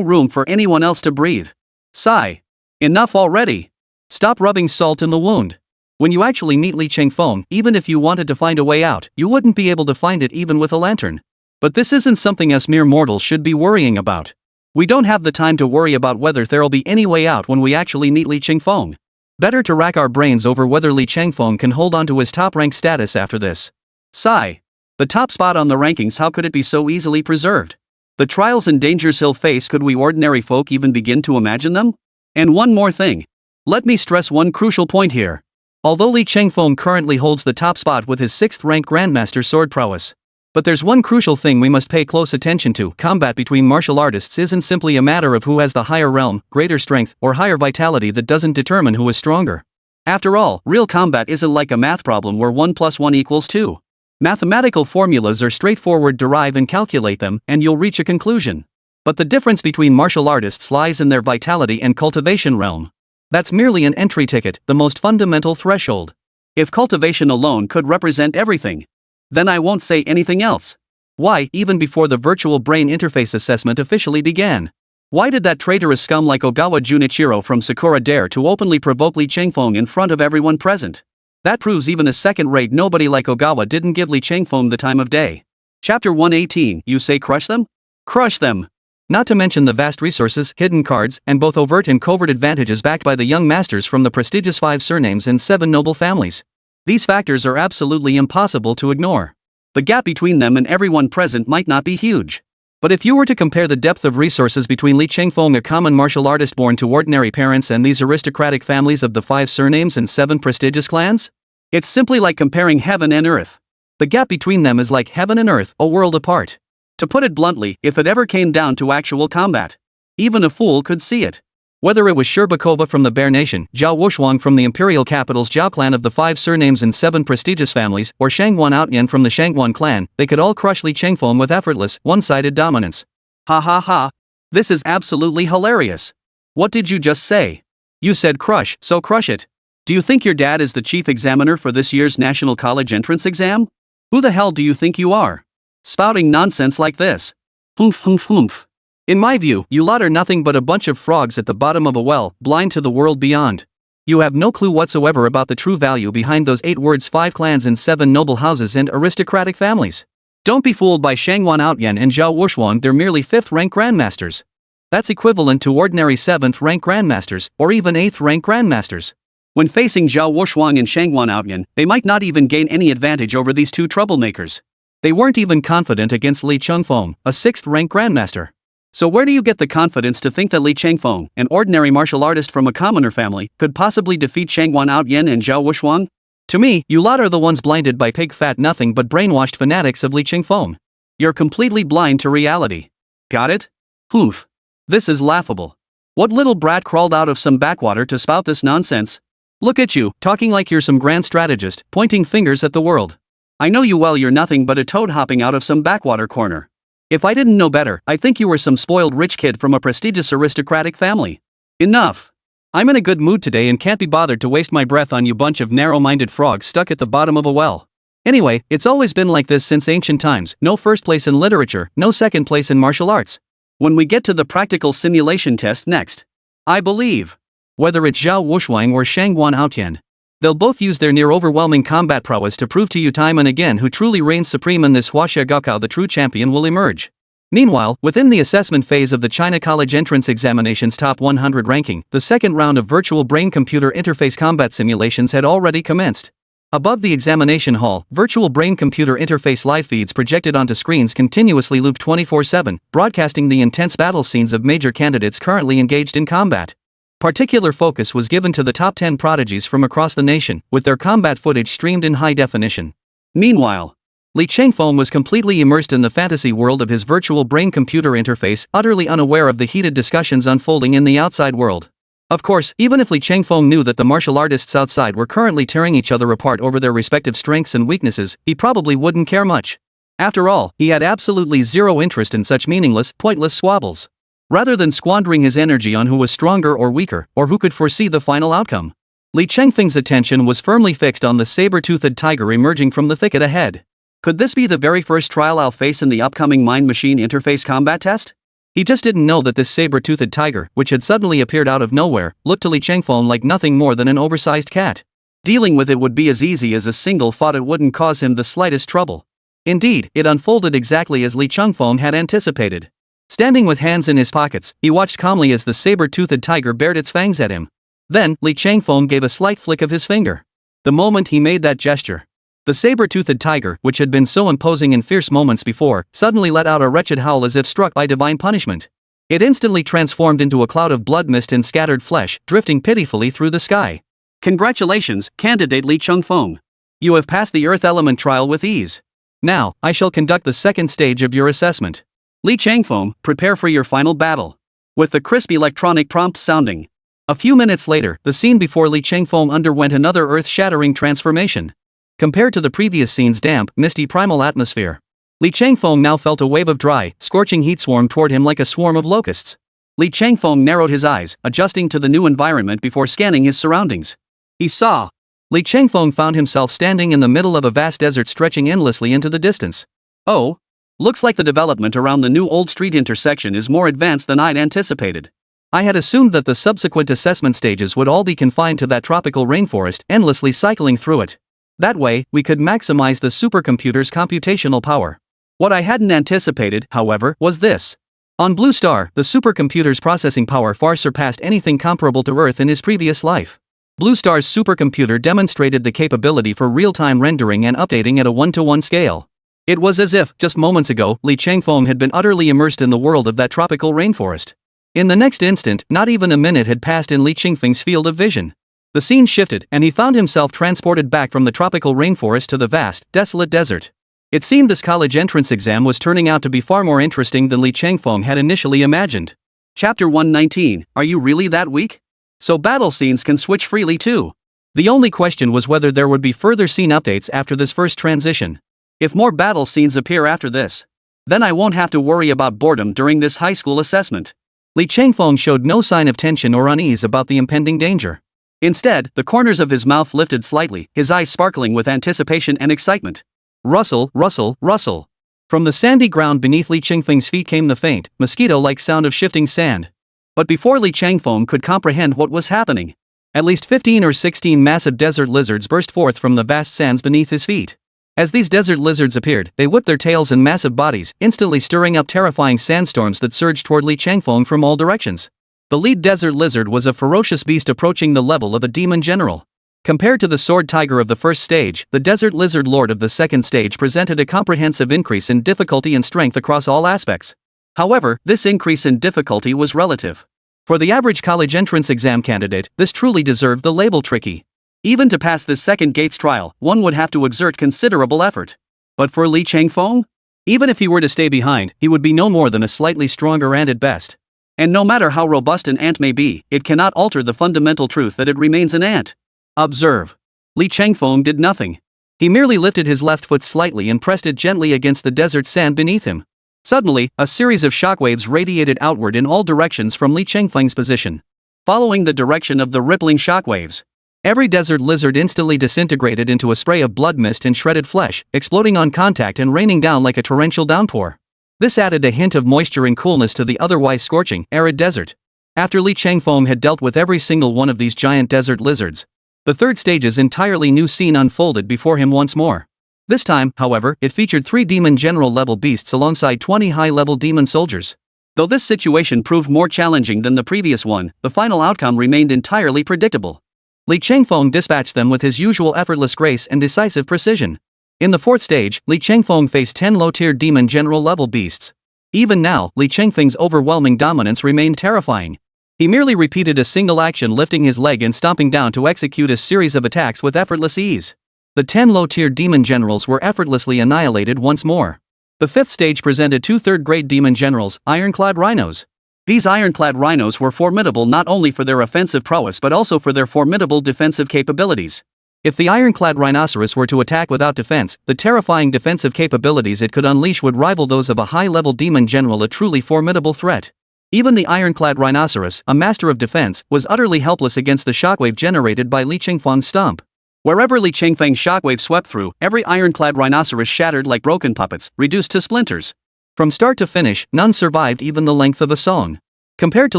room for anyone else to breathe. Sigh. Enough already. Stop rubbing salt in the wound. When you actually meet Li Chengfeng, even if you wanted to find a way out, you wouldn't be able to find it even with a lantern. But this isn't something us mere mortals should be worrying about. We don't have the time to worry about whether there'll be any way out when we actually meet Li Chengfeng. Better to rack our brains over whether Li Chengfeng can hold on to his top-ranked status after this. Sigh. The top spot on the rankings, how could it be so easily preserved? The trials and dangers he'll face, could we ordinary folk even begin to imagine them? And one more thing. Let me stress one crucial point here. Although Li Chengfeng currently holds the top spot with his 6th-ranked Grandmaster sword prowess. But there's one crucial thing we must pay close attention to. Combat between martial artists isn't simply a matter of who has the higher realm, greater strength, or higher vitality. That doesn't determine who is stronger. After all, real combat isn't like a math problem where 1 + 1 = 2. Mathematical formulas are straightforward. Derive and calculate them, and you'll reach a conclusion. But the difference between martial artists lies in their vitality and cultivation realm. That's merely an entry ticket, the most fundamental threshold. If cultivation alone could represent everything, then I won't say anything else. Why, even before the virtual brain interface assessment officially began? Why did that traitorous scum like Ogawa Junichiro from Sakura dare to openly provoke Li Chengfeng in front of everyone present? That proves even a second-rate nobody like Ogawa didn't give Li Chengfeng the time of day. Chapter 118, you say crush them? Crush them! Not to mention the vast resources, hidden cards, and both overt and covert advantages backed by the young masters from the prestigious 5 surnames and 7 noble families. These factors are absolutely impossible to ignore. The gap between them and everyone present might not be huge. But if you were to compare the depth of resources between Li Chengfeng, a common martial artist born to ordinary parents, and these aristocratic families of the 5 surnames and 7 prestigious clans, it's simply like comparing heaven and earth. The gap between them is like heaven and earth, a world apart. To put it bluntly, if it ever came down to actual combat, even a fool could see it. Whether it was Sherbakova from the Bear Nation, Zhao Wushuang from the imperial capital's Zhao clan of the 5 surnames and 7 prestigious families, or Shangguan Outyan from the Shangguan clan, they could all crush Li Chengfeng with effortless, one-sided dominance. Ha ha ha. This is absolutely hilarious. What did you just say? You said crush, so crush it. Do you think your dad is the chief examiner for this year's National College entrance exam? Who the hell do you think you are? Spouting nonsense like this. Humph humph humph. In my view, you lot are nothing but a bunch of frogs at the bottom of a well, blind to the world beyond. You have no clue whatsoever about the true value behind those 8 words, 5 clans and 7 noble houses and aristocratic families. Don't be fooled by Shangguan Outyan and Zhao Wushuang, they're merely 5th-rank grandmasters. That's equivalent to ordinary 7th-rank grandmasters, or even 8th-rank grandmasters. When facing Zhao Wushuang and Shangguan Outyan, they might not even gain any advantage over these 2 troublemakers. They weren't even confident against Li Chengfeng, a 6th-rank grandmaster. So where do you get the confidence to think that Li Chengfeng, an ordinary martial artist from a commoner family, could possibly defeat Shangguan Outyan and Zhao Wushuang? To me, you lot are the ones blinded by pig-fat nothing but brainwashed fanatics of Li Chengfeng. You're completely blind to reality. Got it? Oof. This is laughable. What little brat crawled out of some backwater to spout this nonsense? Look at you, talking like you're some grand strategist, pointing fingers at the world. I know you well, you're nothing but a toad hopping out of some backwater corner. If I didn't know better, I think you were some spoiled rich kid from a prestigious aristocratic family. Enough. I'm in a good mood today and can't be bothered to waste my breath on you bunch of narrow-minded frogs stuck at the bottom of a well. Anyway, it's always been like this since ancient times, no first place in literature, no second place in martial arts. When we get to the practical simulation test next, I believe, whether it's Zhao Wushuang or Shangguan Outyan, they'll both use their near-overwhelming combat prowess to prove to you time and again who truly reigns supreme in this Huaxia Gaokao. The true champion will emerge. Meanwhile, within the assessment phase of the China College Entrance Examinations Top 100 ranking, the second round of virtual brain-computer interface combat simulations had already commenced. Above the examination hall, virtual brain-computer interface live feeds projected onto screens continuously looped 24/7, broadcasting the intense battle scenes of major candidates currently engaged in combat. Particular focus was given to the top 10 prodigies from across the nation, with their combat footage streamed in high definition. Meanwhile, Li Chengfeng was completely immersed in the fantasy world of his virtual brain-computer interface, utterly unaware of the heated discussions unfolding in the outside world. Of course, even if Li Chengfeng knew that the martial artists outside were currently tearing each other apart over their respective strengths and weaknesses, he probably wouldn't care much. After all, he had absolutely zero interest in such meaningless, pointless squabbles. Rather than squandering his energy on who was stronger or weaker, or who could foresee the final outcome, Li Chengfeng's attention was firmly fixed on the saber-toothed tiger emerging from the thicket ahead. Could this be the very first trial I'll face in the upcoming mind-machine interface combat test? He just didn't know that this saber-toothed tiger, which had suddenly appeared out of nowhere, looked to Li Chengfeng like nothing more than an oversized cat. Dealing with it would be as easy as a single thought. It wouldn't cause him the slightest trouble. Indeed, it unfolded exactly as Li Chengfeng had anticipated. Standing with hands in his pockets, he watched calmly as the saber-toothed tiger bared its fangs at him. Then, Li Chengfeng gave a slight flick of his finger. The moment he made that gesture, the saber-toothed tiger, which had been so imposing in fierce moments before, suddenly let out a wretched howl as if struck by divine punishment. It instantly transformed into a cloud of blood mist and scattered flesh, drifting pitifully through the sky. Congratulations, candidate Li Chengfeng. You have passed the Earth Element trial with ease. Now, I shall conduct the second stage of your assessment. Li Chengfeng, prepare for your final battle. With the crisp electronic prompt sounding. A few minutes later, the scene before Li Chengfeng underwent another earth-shattering transformation. Compared to the previous scene's damp, misty primal atmosphere, Li Chengfeng now felt a wave of dry, scorching heat swarm toward him like a swarm of locusts. Li Chengfeng narrowed his eyes, adjusting to the new environment before scanning his surroundings. He saw. Li Chengfeng found himself standing in the middle of a vast desert stretching endlessly into the distance. Oh, looks like the development around the new Old Street intersection is more advanced than I'd anticipated. I had assumed that the subsequent assessment stages would all be confined to that tropical rainforest, endlessly cycling through it. That way, we could maximize the supercomputer's computational power. What I hadn't anticipated, however, was this. On Blue Star, the supercomputer's processing power far surpassed anything comparable to Earth in his previous life. Blue Star's supercomputer demonstrated the capability for real-time rendering and updating at a 1-to-1 scale. It was as if, just moments ago, Li Chengfeng had been utterly immersed in the world of that tropical rainforest. In the next instant, not even a minute had passed in Li Chengfeng's field of vision. The scene shifted, and he found himself transported back from the tropical rainforest to the vast, desolate desert. It seemed this college entrance exam was turning out to be far more interesting than Li Chengfeng had initially imagined. Chapter 119, Are you really that weak? So battle scenes can switch freely too. The only question was whether there would be further scene updates after this first transition. If more battle scenes appear after this, then I won't have to worry about boredom during this high school assessment. Li Chengfeng showed no sign of tension or unease about the impending danger. Instead, the corners of his mouth lifted slightly, his eyes sparkling with anticipation and excitement. Rustle, rustle, rustle. From the sandy ground beneath Li Chengfeng's feet came the faint, mosquito-like sound of shifting sand. But before Li Chengfeng could comprehend what was happening, at least 15 or 16 massive desert lizards burst forth from the vast sands beneath his feet. As these desert lizards appeared, they whipped their tails and massive bodies, instantly stirring up terrifying sandstorms that surged toward Li Chengfeng from all directions. The lead desert lizard was a ferocious beast approaching the level of a demon general. Compared to the sword tiger of the first stage, the desert lizard lord of the second stage presented a comprehensive increase in difficulty and strength across all aspects. However, this increase in difficulty was relative. For the average college entrance exam candidate, this truly deserved the label tricky. Even to pass this second gates trial, one would have to exert considerable effort. But for Li Chengfeng? Even if he were to stay behind, he would be no more than a slightly stronger ant at best. And no matter how robust an ant may be, it cannot alter the fundamental truth that it remains an ant. Observe. Li Chengfeng did nothing. He merely lifted his left foot slightly and pressed it gently against the desert sand beneath him. Suddenly, a series of shockwaves radiated outward in all directions from Li Chengfeng's position. Following the direction of the rippling shockwaves, every desert lizard instantly disintegrated into a spray of blood mist and shredded flesh, exploding on contact and raining down like a torrential downpour. This added a hint of moisture and coolness to the otherwise scorching, arid desert. After Li Chengfeng had dealt with every single one of these giant desert lizards, the third stage's entirely new scene unfolded before him once more. This time, however, it featured 3 demon general-level beasts alongside 20 high-level demon soldiers. Though this situation proved more challenging than the previous one, the final outcome remained entirely predictable. Li Chengfeng dispatched them with his usual effortless grace and decisive precision. In the fourth stage, Li Chengfeng faced 10 low-tier demon general-level beasts. Even now, Li Chengfeng's overwhelming dominance remained terrifying. He merely repeated a single action, lifting his leg and stomping down to execute a series of attacks with effortless ease. The 10 low-tier demon generals were effortlessly annihilated once more. The fifth stage presented 2 third-grade demon generals, ironclad rhinos. These ironclad rhinos were formidable not only for their offensive prowess but also for their formidable defensive capabilities. If the ironclad rhinoceros were to attack without defense, the terrifying defensive capabilities it could unleash would rival those of a high-level demon general, a truly formidable threat. Even the ironclad rhinoceros, a master of defense, was utterly helpless against the shockwave generated by Li Chengfeng's stomp. Wherever Li Chengfeng's shockwave swept through, every ironclad rhinoceros shattered like broken puppets, reduced to splinters. From start to finish, none survived even the length of a song. Compared to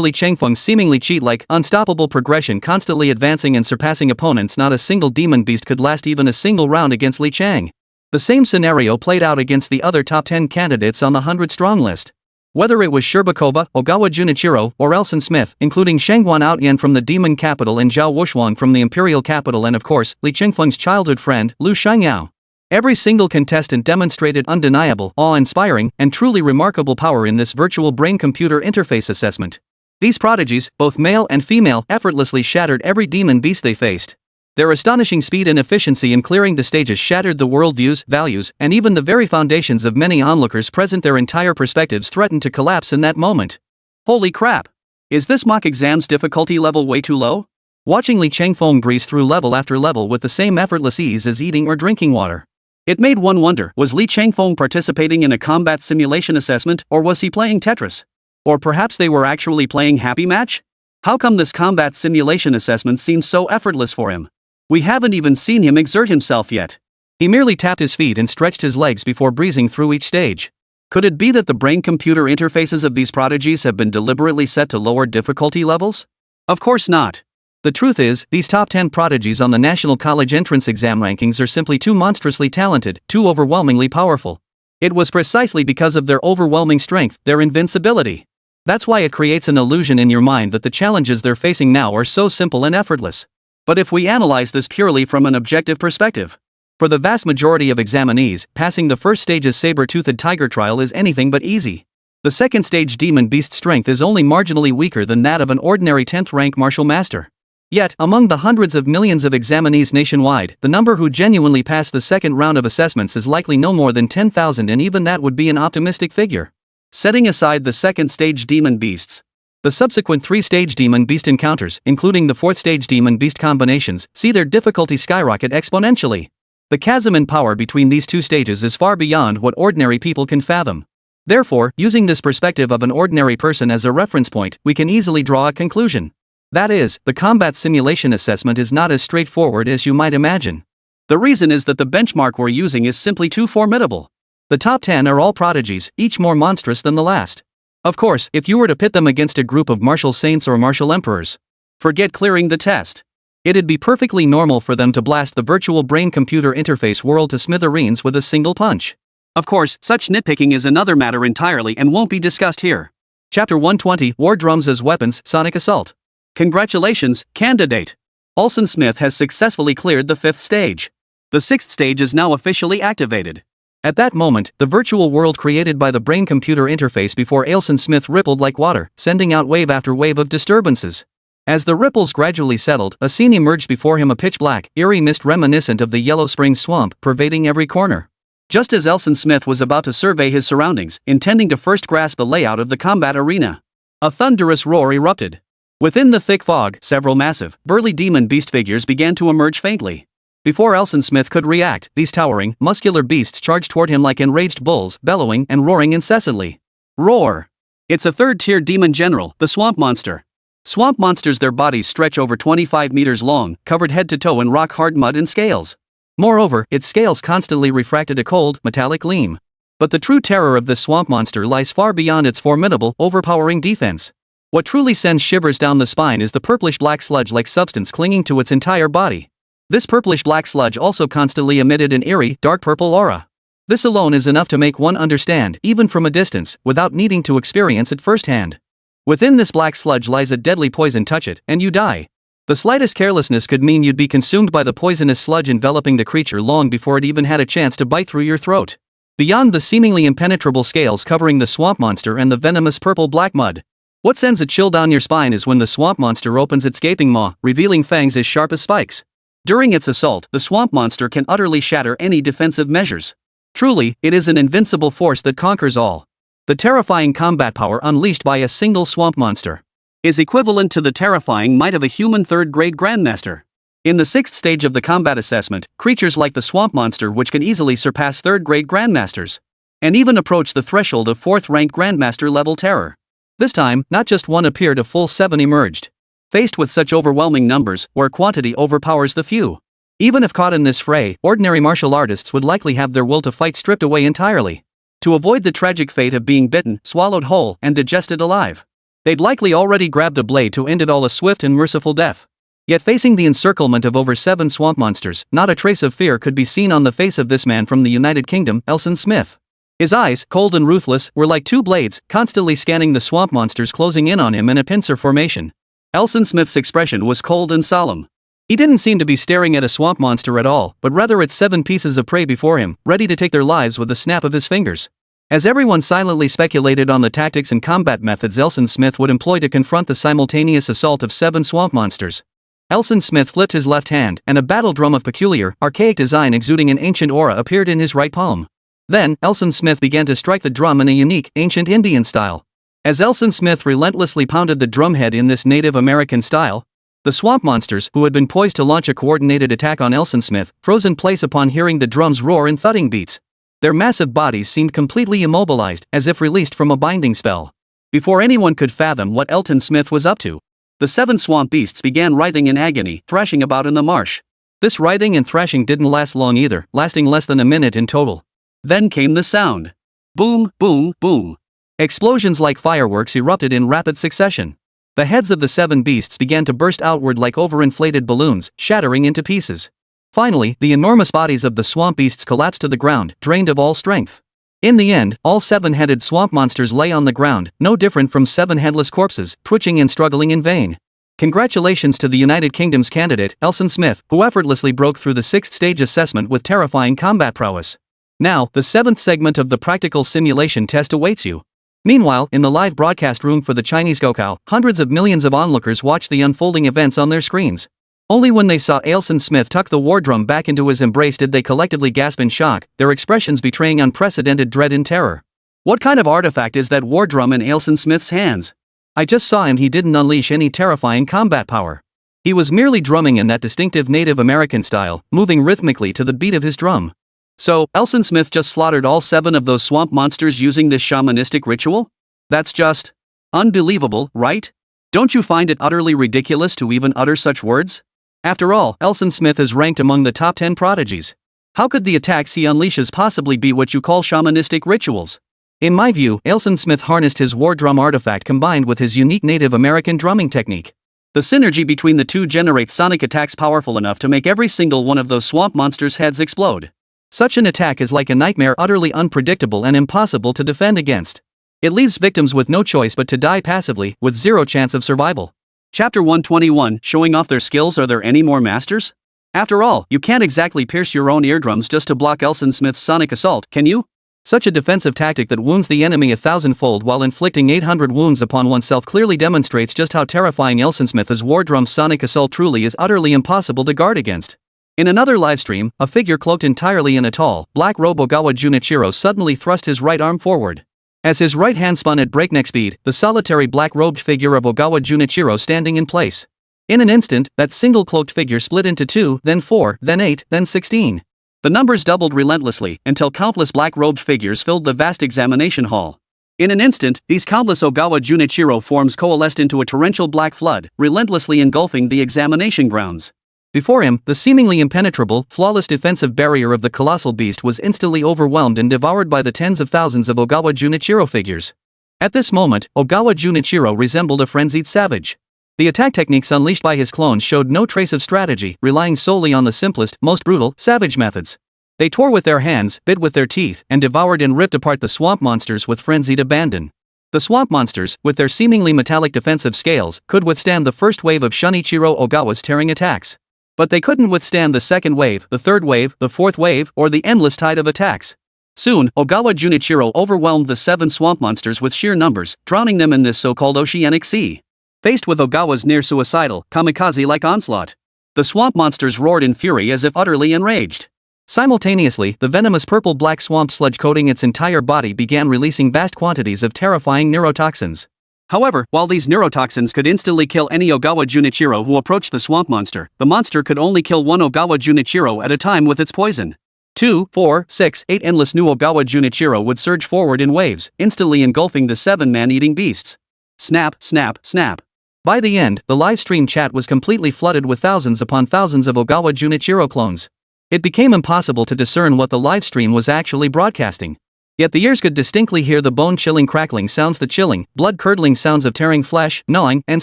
Li Chengfeng's seemingly cheat-like, unstoppable progression constantly advancing and surpassing opponents, not a single demon beast could last even a single round against Li Chang. The same scenario played out against the other top 10 candidates on the 100-strong list. Whether it was Sherbakova, Ogawa Junichiro, or Elson Smith, including Shangguan Outyan from the demon capital and Zhao Wushuang from the imperial capital, and of course, Li Chengfeng's childhood friend, Lu Xiangyao. Every single contestant demonstrated undeniable, awe-inspiring, and truly remarkable power in this virtual brain-computer interface assessment. These prodigies, both male and female, effortlessly shattered every demon beast they faced. Their astonishing speed and efficiency in clearing the stages shattered the worldviews, values, and even the very foundations of many onlookers present. Their entire perspectives threatened to collapse in that moment. Holy crap! Is this mock exam's difficulty level way too low? Watching Li Chengfeng breeze through level after level with the same effortless ease as eating or drinking water. It made one wonder, was Li Chengfeng participating in a combat simulation assessment, or was he playing Tetris? Or perhaps they were actually playing Happy Match? How come this combat simulation assessment seems so effortless for him? We haven't even seen him exert himself yet. He merely tapped his feet and stretched his legs before breezing through each stage. Could it be that the brain-computer interfaces of these prodigies have been deliberately set to lower difficulty levels? Of course not. The truth is, these top 10 prodigies on the National College entrance exam rankings are simply too monstrously talented, too overwhelmingly powerful. It was precisely because of their overwhelming strength, their invincibility. That's why it creates an illusion in your mind that the challenges they're facing now are so simple and effortless. But if we analyze this purely from an objective perspective, for the vast majority of examinees, passing the first stage's saber-toothed tiger trial is anything but easy. The second stage demon beast strength is only marginally weaker than that of an ordinary 10th rank martial master. Yet, among the hundreds of millions of examinees nationwide, the number who genuinely pass the second round of assessments is likely no more than 10,000, and even that would be an optimistic figure. Setting aside the second stage demon beasts, the subsequent 3-stage demon beast encounters, including the 4th stage demon beast combinations, see their difficulty skyrocket exponentially. The chasm in power between these two stages is far beyond what ordinary people can fathom. Therefore, using this perspective of an ordinary person as a reference point, we can easily draw a conclusion. That is, the combat simulation assessment is not as straightforward as you might imagine. The reason is that the benchmark we're using is simply too formidable. The top 10 are all prodigies, each more monstrous than the last. Of course, if you were to pit them against a group of martial saints or martial emperors, forget clearing the test. It'd be perfectly normal for them to blast the virtual brain-computer interface world to smithereens with a single punch. Of course, such nitpicking is another matter entirely and won't be discussed here. Chapter 120, War Drums as Weapons, Sonic Assault. Congratulations, candidate! Elson Smith has successfully cleared the 5th stage. The 6th stage is now officially activated. At that moment, the virtual world created by the brain-computer interface before Elson Smith rippled like water, sending out wave after wave of disturbances. As the ripples gradually settled, a scene emerged before him, a pitch-black, eerie mist reminiscent of the Yellow Springs swamp, pervading every corner. Just as Elson Smith was about to survey his surroundings, intending to first grasp the layout of the combat arena, a thunderous roar erupted. Within the thick fog, several massive, burly demon beast figures began to emerge faintly. Before Elson Smith could react, these towering, muscular beasts charged toward him like enraged bulls, bellowing and roaring incessantly. Roar! It's a third-tier demon general, the swamp monster. Swamp monsters, their bodies stretch over 25 meters long, covered head to toe in rock-hard mud and scales. Moreover, its scales constantly refracted a cold, metallic gleam. But the true terror of this swamp monster lies far beyond its formidable, overpowering defense. What truly sends shivers down the spine is the purplish-black sludge-like substance clinging to its entire body. This purplish-black sludge also constantly emitted an eerie, dark purple aura. This alone is enough to make one understand, even from a distance, without needing to experience it firsthand. Within this black sludge lies a deadly poison. Touch it, and you die. The slightest carelessness could mean you'd be consumed by the poisonous sludge enveloping the creature long before it even had a chance to bite through your throat. Beyond the seemingly impenetrable scales covering the swamp monster and the venomous purple-black mud, what sends a chill down your spine is when the swamp monster opens its gaping maw, revealing fangs as sharp as spikes. During its assault, the swamp monster can utterly shatter any defensive measures. Truly, it is an invincible force that conquers all. The terrifying combat power unleashed by a single swamp monster is equivalent to the terrifying might of a human third-grade grandmaster. In the 6th stage of the combat assessment, creatures like the swamp monster, which can easily surpass third-grade grandmasters, and even approach the threshold of 4th-ranked grandmaster level terror. This time, not just one appeared, a full 7 emerged. Faced with such overwhelming numbers, where quantity overpowers the few, Even if caught in this fray, ordinary martial artists would likely have their will to fight stripped away entirely. To avoid the tragic fate of being bitten, swallowed whole, and digested alive. They'd likely already grabbed a blade to end it all, a swift and merciful death. Yet facing the encirclement of over 7 swamp monsters, not a trace of fear could be seen on the face of this man from the United Kingdom, Elson Smith. His eyes, cold and ruthless, were like two blades, constantly scanning the swamp monsters closing in on him in a pincer formation. Elson Smith's expression was cold and solemn. He didn't seem to be staring at a swamp monster at all, but rather at 7 pieces of prey before him, ready to take their lives with a snap of his fingers. As everyone silently speculated on the tactics and combat methods Elson Smith would employ to confront the simultaneous assault of 7 swamp monsters, Elson Smith flipped his left hand, and a battle drum of peculiar, archaic design exuding an ancient aura appeared in his right palm. Then, Elson Smith began to strike the drum in a unique, ancient Indian style. As Elson Smith relentlessly pounded the drumhead in this Native American style, the swamp monsters, who had been poised to launch a coordinated attack on Elson Smith, froze in place upon hearing the drum's roar and thudding beats. Their massive bodies seemed completely immobilized, as if released from a binding spell. Before anyone could fathom what Elton Smith was up to, the 7 swamp beasts began writhing in agony, thrashing about in the marsh. This writhing and thrashing didn't last long either, lasting less than a minute in total. Then came the sound. Boom, boom, boom. Explosions like fireworks erupted in rapid succession. The heads of the 7 beasts began to burst outward like overinflated balloons, shattering into pieces. Finally, the enormous bodies of the swamp beasts collapsed to the ground, drained of all strength. In the end, all 7-headed swamp monsters lay on the ground, no different from 7 headless corpses, twitching and struggling in vain. Congratulations to the United Kingdom's candidate, Elson Smith, who effortlessly broke through the 6th stage assessment with terrifying combat prowess. Now, the 7th segment of the practical simulation test awaits you. Meanwhile, in the live broadcast room for the Chinese Gokao, hundreds of millions of onlookers watched the unfolding events on their screens. Only when they saw Elson Smith tuck the war drum back into his embrace did they collectively gasp in shock, their expressions betraying unprecedented dread and terror. What kind of artifact is that war drum in Elson Smith's hands? I just saw him. He didn't unleash any terrifying combat power. He was merely drumming in that distinctive Native American style, moving rhythmically to the beat of his drum. So, Elson Smith just slaughtered all 7 of those swamp monsters using this shamanistic ritual? That's just unbelievable, right? Don't you find it utterly ridiculous to even utter such words? After all, Elson Smith is ranked among the top 10 prodigies. How could the attacks he unleashes possibly be what you call shamanistic rituals? In my view, Elson Smith harnessed his war drum artifact combined with his unique Native American drumming technique. The synergy between the two generates sonic attacks powerful enough to make every single one of those swamp monsters' heads explode. Such an attack is like a nightmare, utterly unpredictable and impossible to defend against. It leaves victims with no choice but to die passively, with 0 chance of survival. Chapter 121, Showing off their skills. Are there any more masters? After all, you can't exactly pierce your own eardrums just to block Elson Smith's sonic assault, can you? Such a defensive tactic that wounds the enemy 1,000-fold while inflicting 800 wounds upon oneself clearly demonstrates just how terrifying Elson Smith's war drum's sonic assault truly is, utterly impossible to guard against. In another livestream, a figure cloaked entirely in a tall, black robe Ogawa Junichiro suddenly thrust his right arm forward. As his right hand spun at breakneck speed, the solitary black-robed figure of Ogawa Junichiro standing in place. In an instant, that single cloaked figure split into 2, then 4, then 8, then 16. The numbers doubled relentlessly, until countless black-robed figures filled the vast examination hall. In an instant, these countless Ogawa Junichiro forms coalesced into a torrential black flood, relentlessly engulfing the examination grounds. Before him, the seemingly impenetrable, flawless defensive barrier of the colossal beast was instantly overwhelmed and devoured by the tens of thousands of Ogawa Junichiro figures. At this moment, Ogawa Junichiro resembled a frenzied savage. The attack techniques unleashed by his clones showed no trace of strategy, relying solely on the simplest, most brutal, savage methods. They tore with their hands, bit with their teeth, and devoured and ripped apart the swamp monsters with frenzied abandon. The swamp monsters, with their seemingly metallic defensive scales, could withstand the first wave of Shunichiro Ogawa's tearing attacks. But they couldn't withstand the second wave, the third wave, the fourth wave, or the endless tide of attacks. Soon, Ogawa Junichiro overwhelmed the 7 swamp monsters with sheer numbers, drowning them in this so-called oceanic sea. Faced with Ogawa's near-suicidal, kamikaze-like onslaught, the swamp monsters roared in fury as if utterly enraged. Simultaneously, the venomous purple-black swamp sludge coating its entire body began releasing vast quantities of terrifying neurotoxins. However, while these neurotoxins could instantly kill any Ogawa Junichiro who approached the swamp monster, the monster could only kill one Ogawa Junichiro at a time with its poison. 2, 4, 6, 8 endless new Ogawa Junichiro would surge forward in waves, instantly engulfing the 7 man-eating beasts. Snap, snap, snap. By the end, the live stream chat was completely flooded with thousands upon thousands of Ogawa Junichiro clones. It became impossible to discern what the live stream was actually broadcasting. Yet the ears could distinctly hear the bone-chilling crackling sounds, the chilling, blood-curdling sounds of tearing flesh, gnawing, and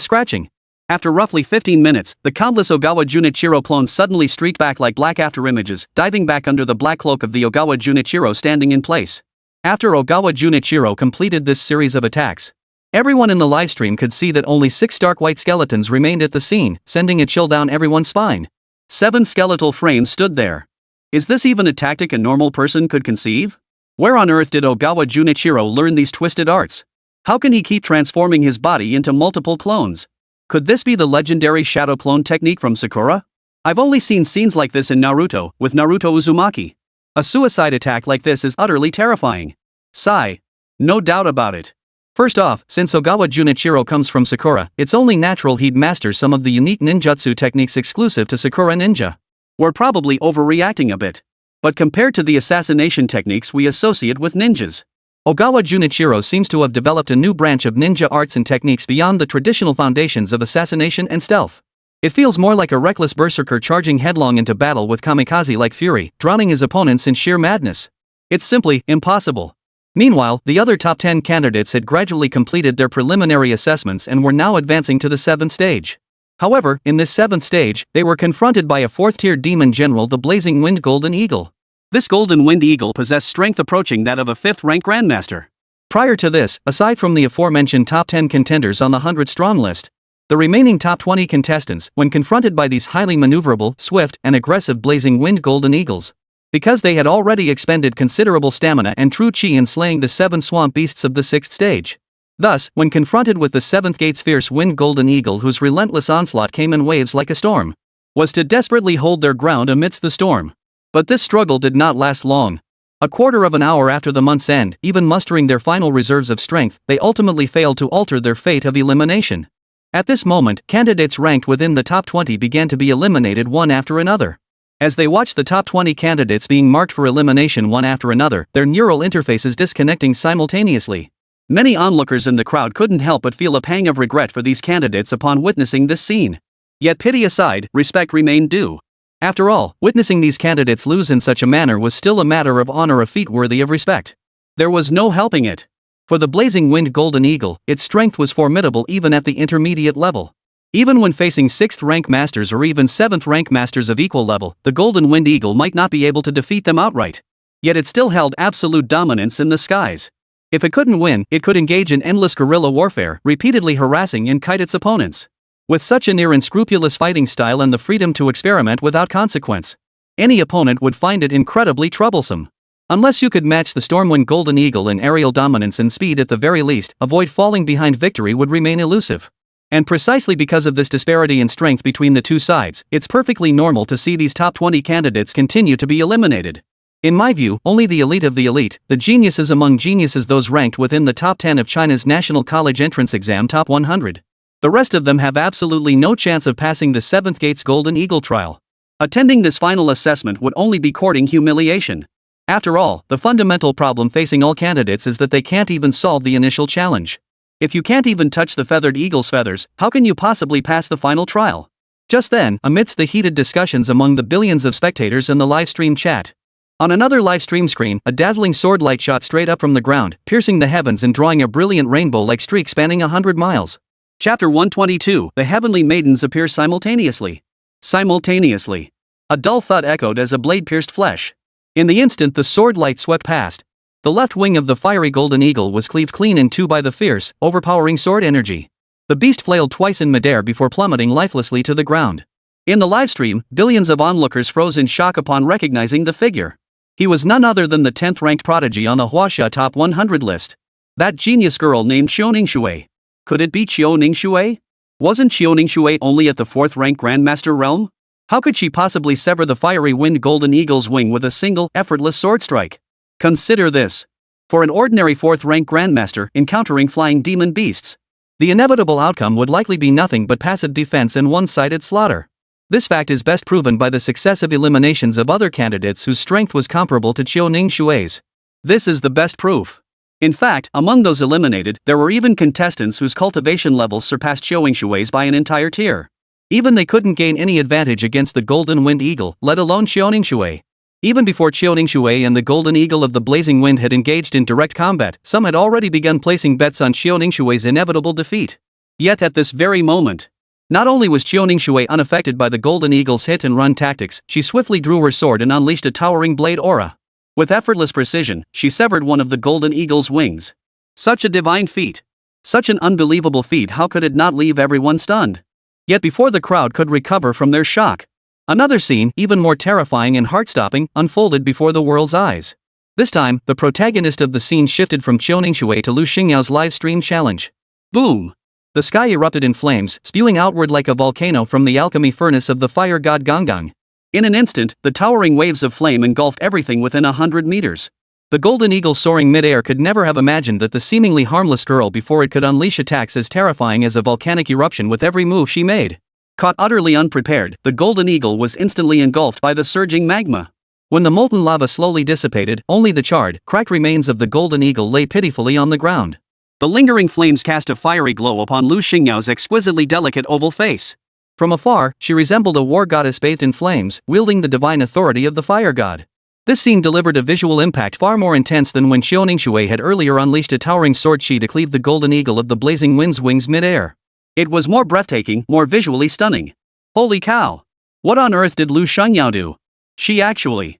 scratching. After roughly 15 minutes, the countless Ogawa Junichiro clones suddenly streaked back like black afterimages, diving back under the black cloak of the Ogawa Junichiro standing in place. After Ogawa Junichiro completed this series of attacks, everyone in the livestream could see that only 6 stark white skeletons remained at the scene, sending a chill down everyone's spine. 7 skeletal frames stood there. Is this even a tactic a normal person could conceive? Where on earth did Ogawa Junichiro learn these twisted arts? How can he keep transforming his body into multiple clones? Could this be the legendary shadow clone technique from Sakura? I've only seen scenes like this in Naruto, with Naruto Uzumaki. A suicide attack like this is utterly terrifying. Sigh. No doubt about it. First off, since Ogawa Junichiro comes from Sakura, it's only natural he'd master some of the unique ninjutsu techniques exclusive to Sakura ninja. We're probably overreacting a bit. But compared to the assassination techniques we associate with ninjas, Ogawa Junichiro seems to have developed a new branch of ninja arts and techniques beyond the traditional foundations of assassination and stealth. It feels more like a reckless berserker charging headlong into battle with kamikaze-like fury, drowning his opponents in sheer madness. It's simply impossible. Meanwhile, the other top 10 candidates had gradually completed their preliminary assessments and were now advancing to the 7th stage. However, in this 7th stage, they were confronted by a 4th-tier demon general, the Blazing Wind Golden Eagle. This Golden Wind Eagle possessed strength approaching that of a 5th-rank Grandmaster. Prior to this, aside from the aforementioned top 10 contenders on the 100-strong list, the remaining top 20 contestants, when confronted by these highly maneuverable, swift, and aggressive Blazing Wind Golden Eagles, because they had already expended considerable stamina and true chi in slaying the 7 swamp beasts of the 6th stage. Thus, when confronted with the 7th gate's fierce Wind Golden Eagle, whose relentless onslaught came in waves like a storm, was to desperately hold their ground amidst the storm. But this struggle did not last long. A quarter of an hour after the month's end, even mustering their final reserves of strength, they ultimately failed to alter their fate of elimination. At this moment, candidates ranked within the top 20 began to be eliminated one after another. As they watched the top 20 candidates being marked for elimination one after another, their neural interfaces disconnecting simultaneously, many onlookers in the crowd couldn't help but feel a pang of regret for these candidates upon witnessing this scene. Yet pity aside, respect remained due. After all, witnessing these candidates lose in such a manner was still a matter of honor, a feat worthy of respect. There was no helping it. For the Blazing Wind Golden Eagle, its strength was formidable even at the intermediate level. Even when facing 6th-rank masters or even 7th-rank masters of equal level, the Golden Wind Eagle might not be able to defeat them outright. Yet it still held absolute dominance in the skies. If it couldn't win, it could engage in endless guerrilla warfare, repeatedly harassing and kite its opponents. With such a near unscrupulous fighting style and the freedom to experiment without consequence, any opponent would find it incredibly troublesome. Unless you could match the Stormwind Golden Eagle in aerial dominance and speed at the very least, avoid falling behind victory would remain elusive. And precisely because of this disparity in strength between the two sides, it's perfectly normal to see these top 20 candidates continue to be eliminated. In my view, only the elite of the elite, the geniuses among geniuses, those ranked within the top 10 of China's National College Entrance Exam top 100. The rest of them have absolutely no chance of passing the 7th Gate's Golden Eagle trial. Attending this final assessment would only be courting humiliation. After all, the fundamental problem facing all candidates is that they can't even solve the initial challenge. If you can't even touch the feathered eagle's feathers, how can you possibly pass the final trial? Just then, amidst the heated discussions among the billions of spectators in the livestream chat, on another livestream screen, a dazzling sword light shot straight up from the ground, piercing the heavens and drawing a brilliant rainbow-like streak spanning 100 miles. Chapter 122, The Heavenly Maidens appear simultaneously. Simultaneously. A dull thud echoed as a blade pierced flesh. In the instant the sword light swept past, the left wing of the fiery golden eagle was cleaved clean in two by the fierce, overpowering sword energy. The beast flailed twice in midair before plummeting lifelessly to the ground. In the livestream, billions of onlookers froze in shock upon recognizing the figure. He was none other than the 10th-ranked prodigy on the Huaxia Top 100 list. That genius girl named Qiu Ningshui. Could it be Qiu Ningshui? Wasn't Qiu Ningshui only at the 4th-rank Grandmaster realm? How could she possibly sever the fiery wind golden eagle's wing with a single, effortless sword strike? Consider this. For an ordinary 4th-rank Grandmaster encountering flying demon beasts, the inevitable outcome would likely be nothing but passive defense and one-sided slaughter. This fact is best proven by the successive eliminations of other candidates whose strength was comparable to Qiu Ningshui's. This is the best proof. In fact, among those eliminated, there were even contestants whose cultivation levels surpassed Xiaoningshui's by an entire tier. Even they couldn't gain any advantage against the Golden Wind Eagle, let alone Xiaoningshui. Even before Xiaoningshui and the Golden Eagle of the Blazing Wind had engaged in direct combat, some had already begun placing bets on Xiaoningshui's inevitable defeat. Yet at this very moment, not only was Xiaoningshui unaffected by the Golden Eagle's hit-and-run tactics, she swiftly drew her sword and unleashed a towering blade aura. With effortless precision, she severed one of the Golden Eagle's wings. Such a divine feat. Such an unbelievable feat, how could it not leave everyone stunned? Yet before the crowd could recover from their shock, another scene, even more terrifying and heart-stopping, unfolded before the world's eyes. This time, the protagonist of the scene shifted from Xiaoningshui to Lu Xingyao's live-stream challenge. Boom! The sky erupted in flames, spewing outward like a volcano from the alchemy furnace of the fire god Ganggang. In an instant, the towering waves of flame engulfed everything within 100 meters. The Golden Eagle soaring mid-air could never have imagined that the seemingly harmless girl before it could unleash attacks as terrifying as a volcanic eruption with every move she made. Caught utterly unprepared, the Golden Eagle was instantly engulfed by the surging magma. When the molten lava slowly dissipated, only the charred, cracked remains of the Golden Eagle lay pitifully on the ground. The lingering flames cast a fiery glow upon Lu Xingyao's exquisitely delicate oval face. From afar, she resembled a war goddess bathed in flames, wielding the divine authority of the fire god. This scene delivered a visual impact far more intense than when Xiaoningshui had earlier unleashed a towering sword chi to cleave the Golden Eagle of the Blazing Wind's wings mid-air. It was more breathtaking, more visually stunning. Holy cow! What on earth did Lu Xingyao do? She actually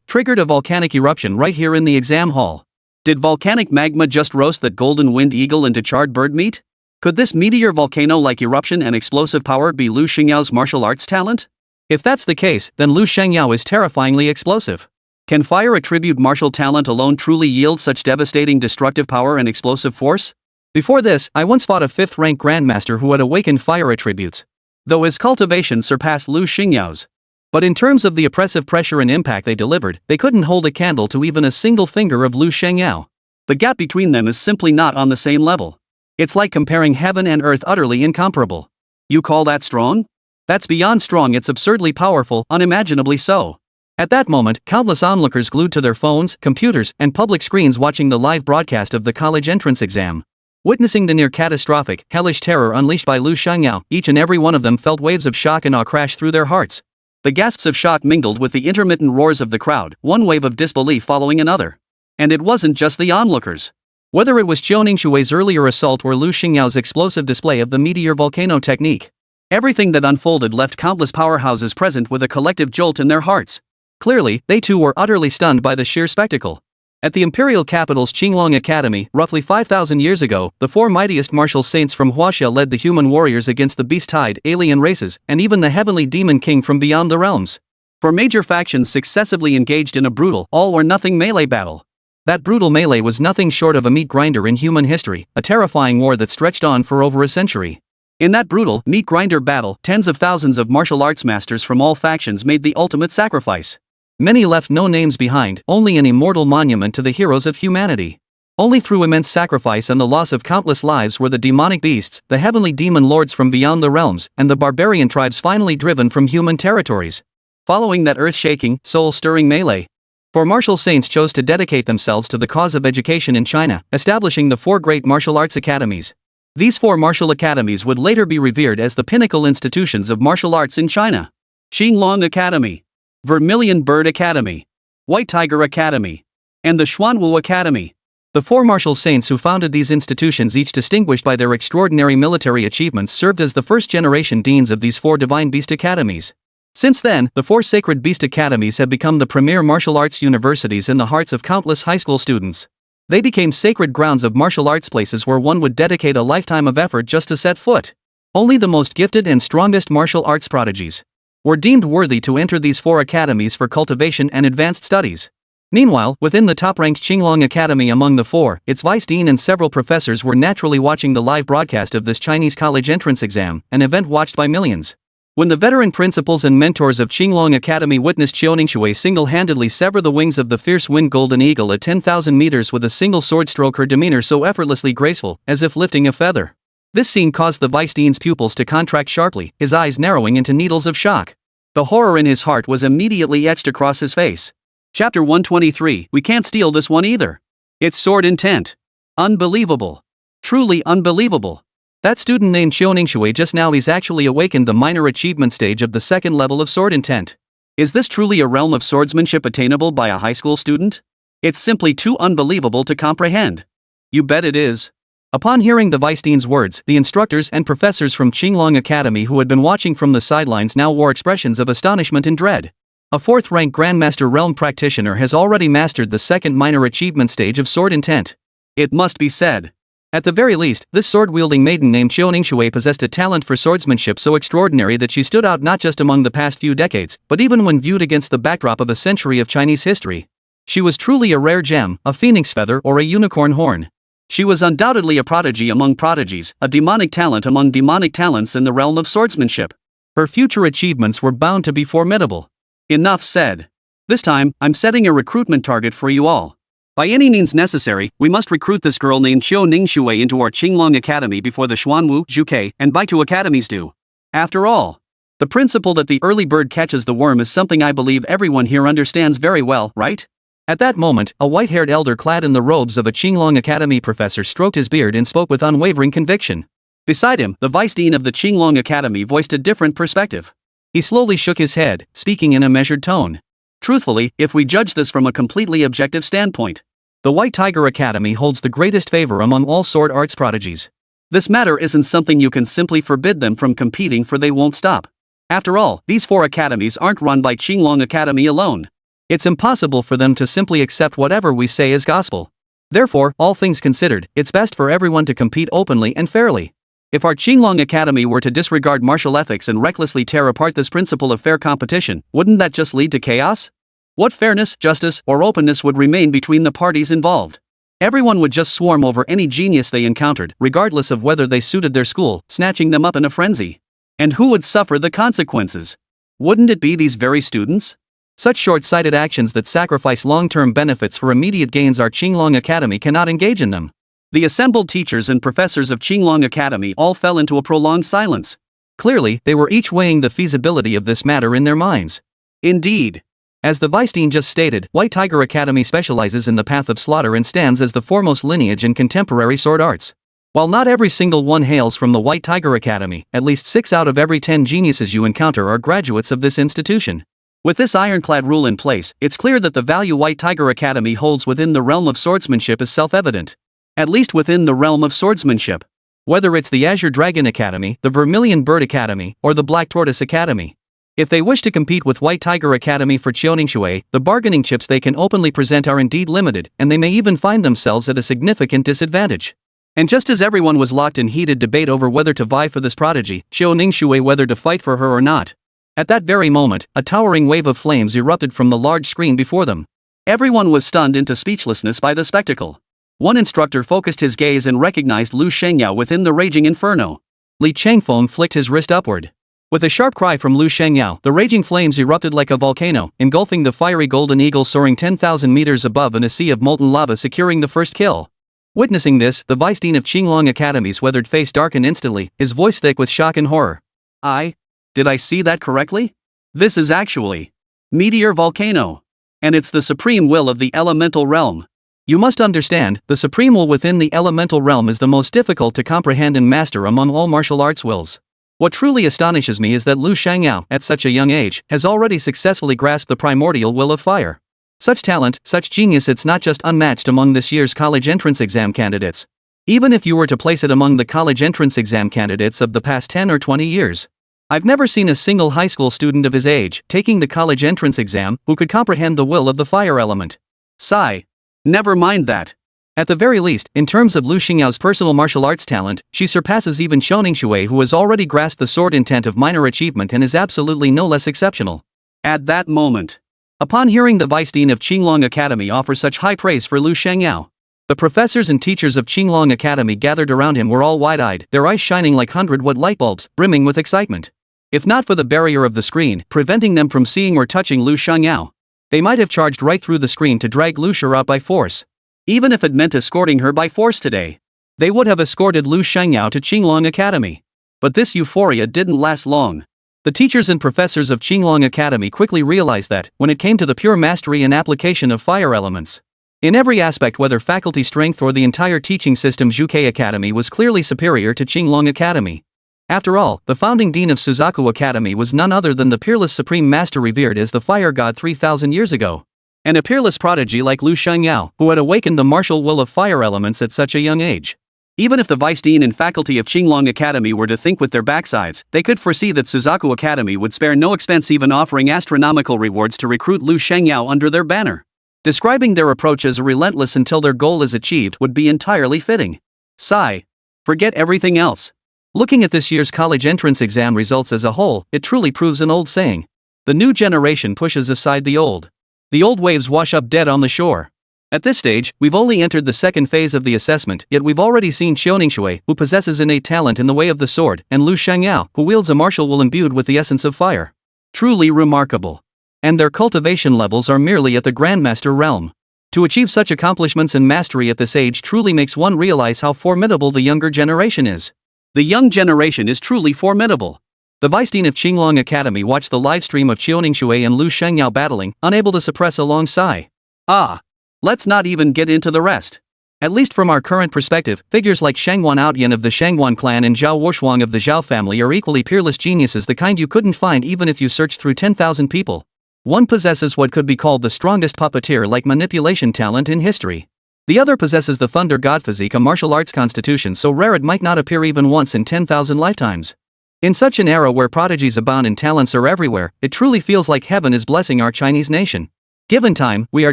triggered a volcanic eruption right here in the exam hall. Did volcanic magma just roast that Golden Wind Eagle into charred bird meat? Could this meteor volcano-like eruption and explosive power be Lu Xingyao's martial arts talent? If that's the case, then Lu Xingyao is terrifyingly explosive. Can fire attribute martial talent alone truly yield such devastating destructive power and explosive force? Before this, I once fought a 5th-rank grandmaster who had awakened fire attributes, though his cultivation surpassed Lu Xingyao's. But in terms of the oppressive pressure and impact they delivered, they couldn't hold a candle to even a single finger of Lu Xingyao. The gap between them is simply not on the same level. It's like comparing heaven and earth, utterly incomparable. You call that strong? That's beyond strong, it's absurdly powerful, unimaginably so. At that moment, countless onlookers glued to their phones, computers, and public screens watching the live broadcast of the college entrance exam. Witnessing the near-catastrophic, hellish terror unleashed by Lu Xingyao, each and every one of them felt waves of shock and awe crash through their hearts. The gasps of shock mingled with the intermittent roars of the crowd, one wave of disbelief following another. And it wasn't just the onlookers. Whether it was Xiaoningshui's earlier assault or Lu Xingyao's explosive display of the meteor volcano technique, everything that unfolded left countless powerhouses present with a collective jolt in their hearts. Clearly, they too were utterly stunned by the sheer spectacle. At the imperial capital's Qinglong Academy, roughly 5,000 years ago, the 4 mightiest martial saints from Huaxia led the human warriors against the beast-tide, alien races, and even the heavenly demon king from beyond the realms. 4 major factions successively engaged in a brutal, all-or-nothing melee battle. That brutal melee was nothing short of a meat grinder in human history, a terrifying war that stretched on for over a century. In that brutal, meat grinder battle, tens of thousands of martial arts masters from all factions made the ultimate sacrifice. Many left no names behind, only an immortal monument to the heroes of humanity. Only through immense sacrifice and the loss of countless lives were the demonic beasts, the heavenly demon lords from beyond the realms, and the barbarian tribes finally driven from human territories. Following that earth-shaking, soul-stirring melee, 4 martial saints chose to dedicate themselves to the cause of education in China, establishing the 4 great martial arts academies. These 4 martial academies would later be revered as the pinnacle institutions of martial arts in China. Qinglong Academy, Vermilion Bird Academy, White Tiger Academy, and the Xuanwu Academy. The 4 martial saints who founded these institutions, each distinguished by their extraordinary military achievements, served as the first-generation deans of these 4 divine beast academies. Since then, the 4 sacred beast academies have become the premier martial arts universities in the hearts of countless high school students. They became sacred grounds of martial arts, places where one would dedicate a lifetime of effort just to set foot. Only the most gifted and strongest martial arts prodigies were deemed worthy to enter these 4 academies for cultivation and advanced studies. Meanwhile, within the top-ranked Qinglong Academy among the 4, its vice dean and several professors were naturally watching the live broadcast of this Chinese college entrance exam, an event watched by millions. When the veteran principals and mentors of Qinglong Academy witnessed Xiaoningshui single-handedly sever the wings of the fierce wind golden eagle at 10,000 meters with a single sword stroke, her demeanor so effortlessly graceful, as if lifting a feather. This scene caused the vice dean's pupils to contract sharply, his eyes narrowing into needles of shock. The horror in his heart was immediately etched across his face. Chapter 123, we can't steal this one either. Its sword intent. Unbelievable. Truly unbelievable. That student named Xiaoningshui just now is actually awakened the minor achievement stage of the second level of sword intent. Is this truly a realm of swordsmanship attainable by a high school student? It's simply too unbelievable to comprehend. You bet it is. Upon hearing the vice dean's words, the instructors and professors from Qinglong Academy who had been watching from the sidelines now wore expressions of astonishment and dread. A fourth-rank Grandmaster Realm practitioner has already mastered the second minor achievement stage of sword intent. It must be said. At the very least, this sword-wielding maiden named Xiaoningshui possessed a talent for swordsmanship so extraordinary that she stood out not just among the past few decades, but even when viewed against the backdrop of a century of Chinese history. She was truly a rare gem, a phoenix feather or a unicorn horn. She was undoubtedly a prodigy among prodigies, a demonic talent among demonic talents in the realm of swordsmanship. Her future achievements were bound to be formidable. Enough said. This time, I'm setting a recruitment target for you all. By any means necessary, we must recruit this girl named Xiaoningshui into our Qinglong Academy before the Xuanwu, Zhuke, and Baitu academies do. After all, the principle that the early bird catches the worm is something I believe everyone here understands very well, right? At that moment, a white-haired elder clad in the robes of a Qinglong Academy professor stroked his beard and spoke with unwavering conviction. Beside him, the vice dean of the Qinglong Academy voiced a different perspective. He slowly shook his head, speaking in a measured tone. Truthfully, if we judge this from a completely objective standpoint, the White Tiger Academy holds the greatest favor among all sword arts prodigies. This matter isn't something you can simply forbid them from competing, for they won't stop. After all, these 4 academies aren't run by Qinglong Academy alone. It's impossible for them to simply accept whatever we say as gospel. Therefore, all things considered, it's best for everyone to compete openly and fairly. If our Qinglong Academy were to disregard martial ethics and recklessly tear apart this principle of fair competition, wouldn't that just lead to chaos? What fairness, justice, or openness would remain between the parties involved? Everyone would just swarm over any genius they encountered, regardless of whether they suited their school, snatching them up in a frenzy. And who would suffer the consequences? Wouldn't it be these very students? Such short-sighted actions that sacrifice long-term benefits for immediate gains, our Qinglong Academy cannot engage in them. The assembled teachers and professors of Qinglong Academy all fell into a prolonged silence. Clearly, they were each weighing the feasibility of this matter in their minds. Indeed. As the vice dean just stated, White Tiger Academy specializes in the path of slaughter and stands as the foremost lineage in contemporary sword arts. While not every single one hails from the White Tiger Academy, at least 6 out of every 10 geniuses you encounter are graduates of this institution. With this ironclad rule in place, it's clear that the value White Tiger Academy holds within the realm of swordsmanship is self-evident. At least within the realm of swordsmanship. Whether it's the Azure Dragon Academy, the Vermilion Bird Academy, or the Black Tortoise Academy. If they wish to compete with White Tiger Academy for Xiaoningshui, the bargaining chips they can openly present are indeed limited, and they may even find themselves at a significant disadvantage. And just as everyone was locked in heated debate over whether to vie for this prodigy, Xiaoningshui, whether to fight for her or not, at that very moment, a towering wave of flames erupted from the large screen before them. Everyone was stunned into speechlessness by the spectacle. One instructor focused his gaze and recognized Lu Shengyao within the raging inferno. Li Changfeng flicked his wrist upward. With a sharp cry from Lu Shengyao, the raging flames erupted like a volcano, engulfing the fiery golden eagle soaring 10,000 meters above in a sea of molten lava, securing the first kill. Witnessing this, the vice dean of Qinglong Academy's weathered face darkened instantly, his voice thick with shock and horror. Did I see that correctly? This is actually Meteor Volcano. And it's the supreme will of the elemental realm. You must understand, the supreme will within the elemental realm is the most difficult to comprehend and master among all martial arts wills. What truly astonishes me is that Lu Shengyao, at such a young age, has already successfully grasped the primordial will of fire. Such talent, such genius, it's not just unmatched among this year's college entrance exam candidates. Even if you were to place it among the college entrance exam candidates of the past 10 or 20 years. I've never seen a single high school student of his age, taking the college entrance exam, who could comprehend the will of the fire element. Sigh. Never mind that. At the very least, in terms of Lu Xingyao's personal martial arts talent, she surpasses even Xiaoningshui, who has already grasped the sword intent of minor achievement and is absolutely no less exceptional. At that moment, upon hearing the vice dean of Qinglong Academy offer such high praise for Lu Shengyao, the professors and teachers of Qinglong Academy gathered around him were all wide-eyed, their eyes shining like 100-watt light bulbs, brimming with excitement. If not for the barrier of the screen, preventing them from seeing or touching Lu Shengyao, they might have charged right through the screen to drag Lu Shi out by force. Even if it meant escorting her by force today, they would have escorted Lu Shengyao to Qinglong Academy. But this euphoria didn't last long. The teachers and professors of Qinglong Academy quickly realized that, when it came to the pure mastery and application of fire elements, In every aspect, whether faculty strength or the entire teaching system, Zhuke Academy was clearly superior to Qinglong Academy. After all, the founding dean of Suzaku Academy was none other than the peerless supreme master revered as the fire god 3,000 years ago. And a peerless prodigy like Lu Shengyao, who had awakened the martial will of fire elements at such a young age. Even if the vice dean and faculty of Qinglong Academy were to think with their backsides, they could foresee that Suzaku Academy would spare no expense, even offering astronomical rewards to recruit Lu Shengyao under their banner. Describing their approach as relentless until their goal is achieved would be entirely fitting. Sigh. Forget everything else. Looking at this year's college entrance exam results as a whole, it truly proves an old saying. The new generation pushes aside the old. The old waves wash up dead on the shore. At this stage, we've only entered the second phase of the assessment, yet we've already seen Xiaoningshui, who possesses innate talent in the way of the sword, and Lu Shengyao, who wields a martial will imbued with the essence of fire. Truly remarkable. And their cultivation levels are merely at the Grandmaster realm. To achieve such accomplishments and mastery at this age truly makes one realize how formidable the younger generation is. The young generation is truly formidable. The vice dean of Qinglong Academy watched the live stream of Xiaoningshui and Lu Shengyao battling, unable to suppress a long sigh. Ah! Let's not even get into the rest. At least from our current perspective, figures like Shangguan Outyan of the Shangguan clan and Zhao Wurshuang of the Zhao family are equally peerless geniuses, the kind you couldn't find even if you searched through 10,000 people. One possesses what could be called the strongest puppeteer-like manipulation talent in history. The other possesses the Thunder God physique, a martial arts constitution so rare it might not appear even once in 10,000 lifetimes. In such an era where prodigies abound and talents are everywhere, it truly feels like heaven is blessing our Chinese nation. Given time, we are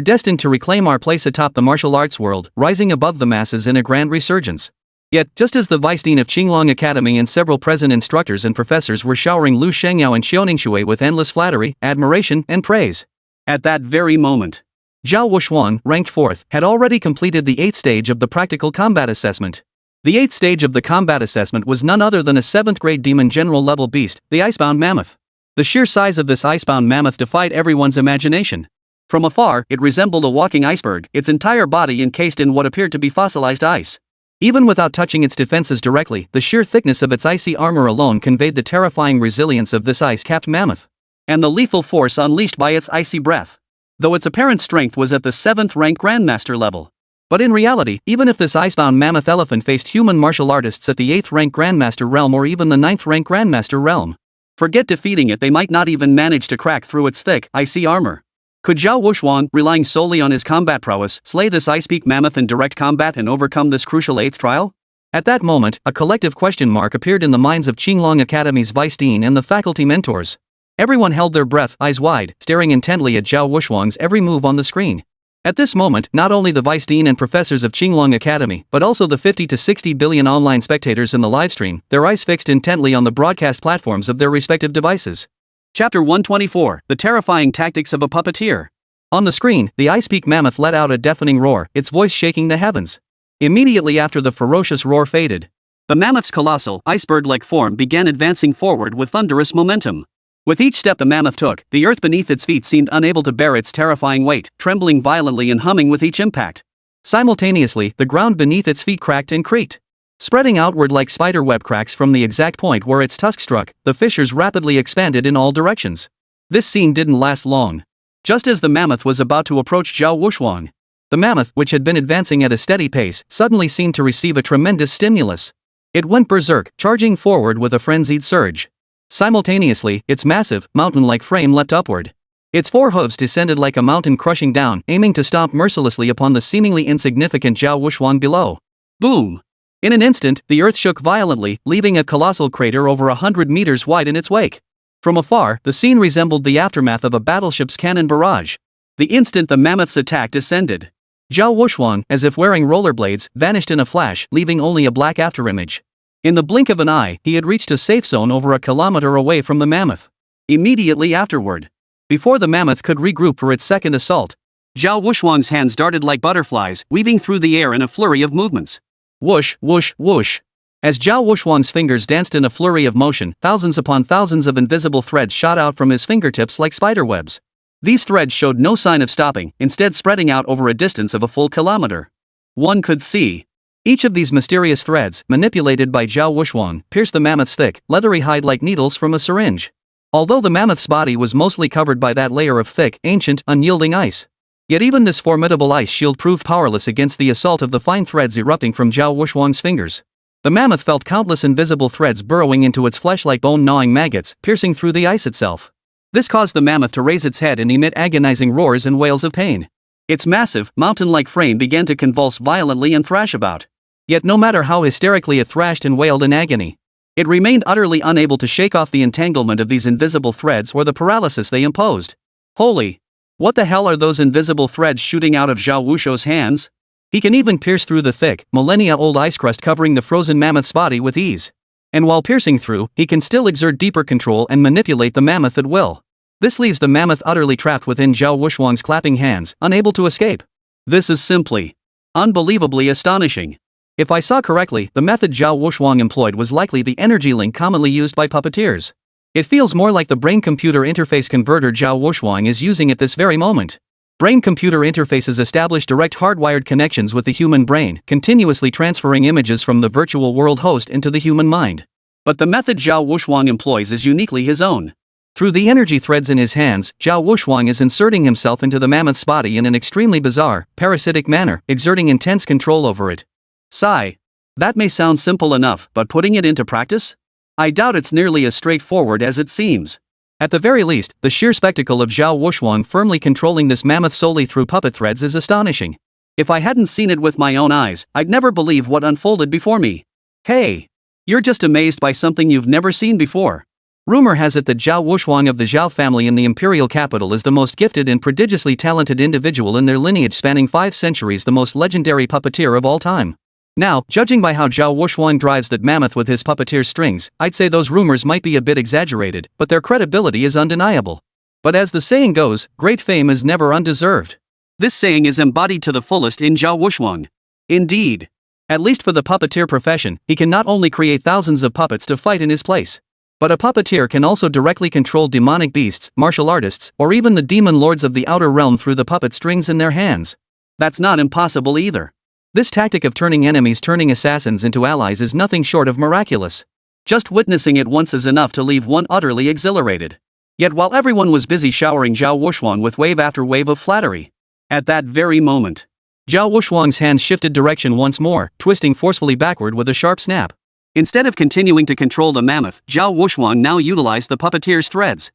destined to reclaim our place atop the martial arts world, rising above the masses in a grand resurgence. Yet, just as the vice dean of Qinglong Academy and several present instructors and professors were showering Lu Shengyao and Xiaoningshui with endless flattery, admiration, and praise, at that very moment, Zhao Wurshuang, ranked 4th, had already completed the 8th stage of the practical combat assessment. The 8th stage of the combat assessment was none other than a 7th grade demon general level beast, the icebound mammoth. The sheer size of this icebound mammoth defied everyone's imagination. From afar, it resembled a walking iceberg, its entire body encased in what appeared to be fossilized ice. Even without touching its defenses directly, the sheer thickness of its icy armor alone conveyed the terrifying resilience of this ice-capped mammoth, and the lethal force unleashed by its icy breath. Though its apparent strength was at the 7th rank Grandmaster level. But in reality, even if this icebound mammoth elephant faced human martial artists at the 8th rank Grandmaster realm or even the 9th rank Grandmaster realm, forget defeating it, they might not even manage to crack through its thick, icy armor. Could Zhao Wurshuang, relying solely on his combat prowess, slay this ice-peak mammoth in direct combat and overcome this crucial 8th trial? At that moment, a collective question mark appeared in the minds of Qinglong Academy's vice dean and the faculty mentors. Everyone held their breath, eyes wide, staring intently at Zhao Wurshuang's every move on the screen. At this moment, not only the vice dean and professors of Qinglong Academy, but also the 50 to 60 billion online spectators in the livestream, their eyes fixed intently on the broadcast platforms of their respective devices. Chapter 124, The Terrifying Tactics of a Puppeteer. On the screen, the ice-peak mammoth let out a deafening roar, its voice shaking the heavens. Immediately after the ferocious roar faded, the mammoth's colossal, iceberg-like form began advancing forward with thunderous momentum. With each step the mammoth took, the earth beneath its feet seemed unable to bear its terrifying weight, trembling violently and humming with each impact. Simultaneously, the ground beneath its feet cracked and creaked. Spreading outward like spider web cracks from the exact point where its tusk struck, the fissures rapidly expanded in all directions. This scene didn't last long. Just as the mammoth was about to approach Zhao Wurshuang, the mammoth, which had been advancing at a steady pace, suddenly seemed to receive a tremendous stimulus. It went berserk, charging forward with a frenzied surge. Simultaneously, its massive, mountain-like frame leapt upward. Its forehooves descended like a mountain crushing down, aiming to stomp mercilessly upon the seemingly insignificant Zhao Wurshuang below. Boom! In an instant, the earth shook violently, leaving a colossal crater over 100 meters wide in its wake. From afar, the scene resembled the aftermath of a battleship's cannon barrage. The instant the mammoth's attack descended, Zhao Wurshuang, as if wearing rollerblades, vanished in a flash, leaving only a black afterimage. In the blink of an eye, he had reached a safe zone over a kilometer away from the mammoth. Immediately afterward, before the mammoth could regroup for its second assault, Zhao Wurshuang's hands darted like butterflies, weaving through the air in a flurry of movements. Whoosh, whoosh, whoosh. As Zhao Wurshuang's fingers danced in a flurry of motion, thousands upon thousands of invisible threads shot out from his fingertips like spiderwebs. These threads showed no sign of stopping, instead spreading out over a distance of a full kilometer. One could see. Each of these mysterious threads, manipulated by Zhao Wurshuang, pierced the mammoth's thick, leathery hide like needles from a syringe. Although the mammoth's body was mostly covered by that layer of thick, ancient, unyielding ice, Yet even this formidable ice shield proved powerless against the assault of the fine threads erupting from Zhao Wushhuang's fingers. The mammoth felt countless invisible threads burrowing into its flesh like bone-gnawing maggots, piercing through the ice itself. This caused the mammoth to raise its head and emit agonizing roars and wails of pain. Its massive, mountain-like frame began to convulse violently and thrash about. Yet no matter how hysterically it thrashed and wailed in agony, it remained utterly unable to shake off the entanglement of these invisible threads or the paralysis they imposed. Holy! What the hell are those invisible threads shooting out of Zhao Wushou's hands? He can even pierce through the thick, millennia-old ice crust covering the frozen mammoth's body with ease. And while piercing through, he can still exert deeper control and manipulate the mammoth at will. This leaves the mammoth utterly trapped within Zhao Wushhuang's clapping hands, unable to escape. This is simply unbelievably astonishing. If I saw correctly, the method Zhao Wushhuang employed was likely the energy link commonly used by puppeteers. It feels more like the brain-computer interface converter Zhao Wushhuang is using at this very moment. Brain-computer interfaces establish direct hardwired connections with the human brain, continuously transferring images from the virtual world host into the human mind. But the method Zhao Wushhuang employs is uniquely his own. Through the energy threads in his hands, Zhao Wushhuang is inserting himself into the mammoth's body in an extremely bizarre, parasitic manner, exerting intense control over it. Sigh. That may sound simple enough, but putting it into practice? I doubt it's nearly as straightforward as it seems. At the very least, the sheer spectacle of Zhao Wushhuang firmly controlling this mammoth solely through puppet threads is astonishing. If I hadn't seen it with my own eyes, I'd never believe what unfolded before me. Hey! You're just amazed by something you've never seen before. Rumor has it that Zhao Wushhuang of the Zhao family in the imperial capital is the most gifted and prodigiously talented individual in their lineage, spanning 5 centuries, the most legendary puppeteer of all time. Now, judging by how Zhao Wushhuang drives that mammoth with his puppeteer strings, I'd say those rumors might be a bit exaggerated, but their credibility is undeniable. But as the saying goes, great fame is never undeserved. This saying is embodied to the fullest in Zhao Wushhuang. Indeed. At least for the puppeteer profession, he can not only create thousands of puppets to fight in his place, but a puppeteer can also directly control demonic beasts, martial artists, or even the demon lords of the outer realm through the puppet strings in their hands. That's not impossible either. This tactic of turning enemies, turning assassins into allies is nothing short of miraculous. Just witnessing it once is enough to leave one utterly exhilarated. Yet while everyone was busy showering Zhao Wushhuang with wave after wave of flattery, at that very moment, Zhao Wushhuang's hands shifted direction once more, twisting forcefully backward with a sharp snap. Instead of continuing to control the mammoth, Zhao Wushhuang now utilized the puppeteer's threads.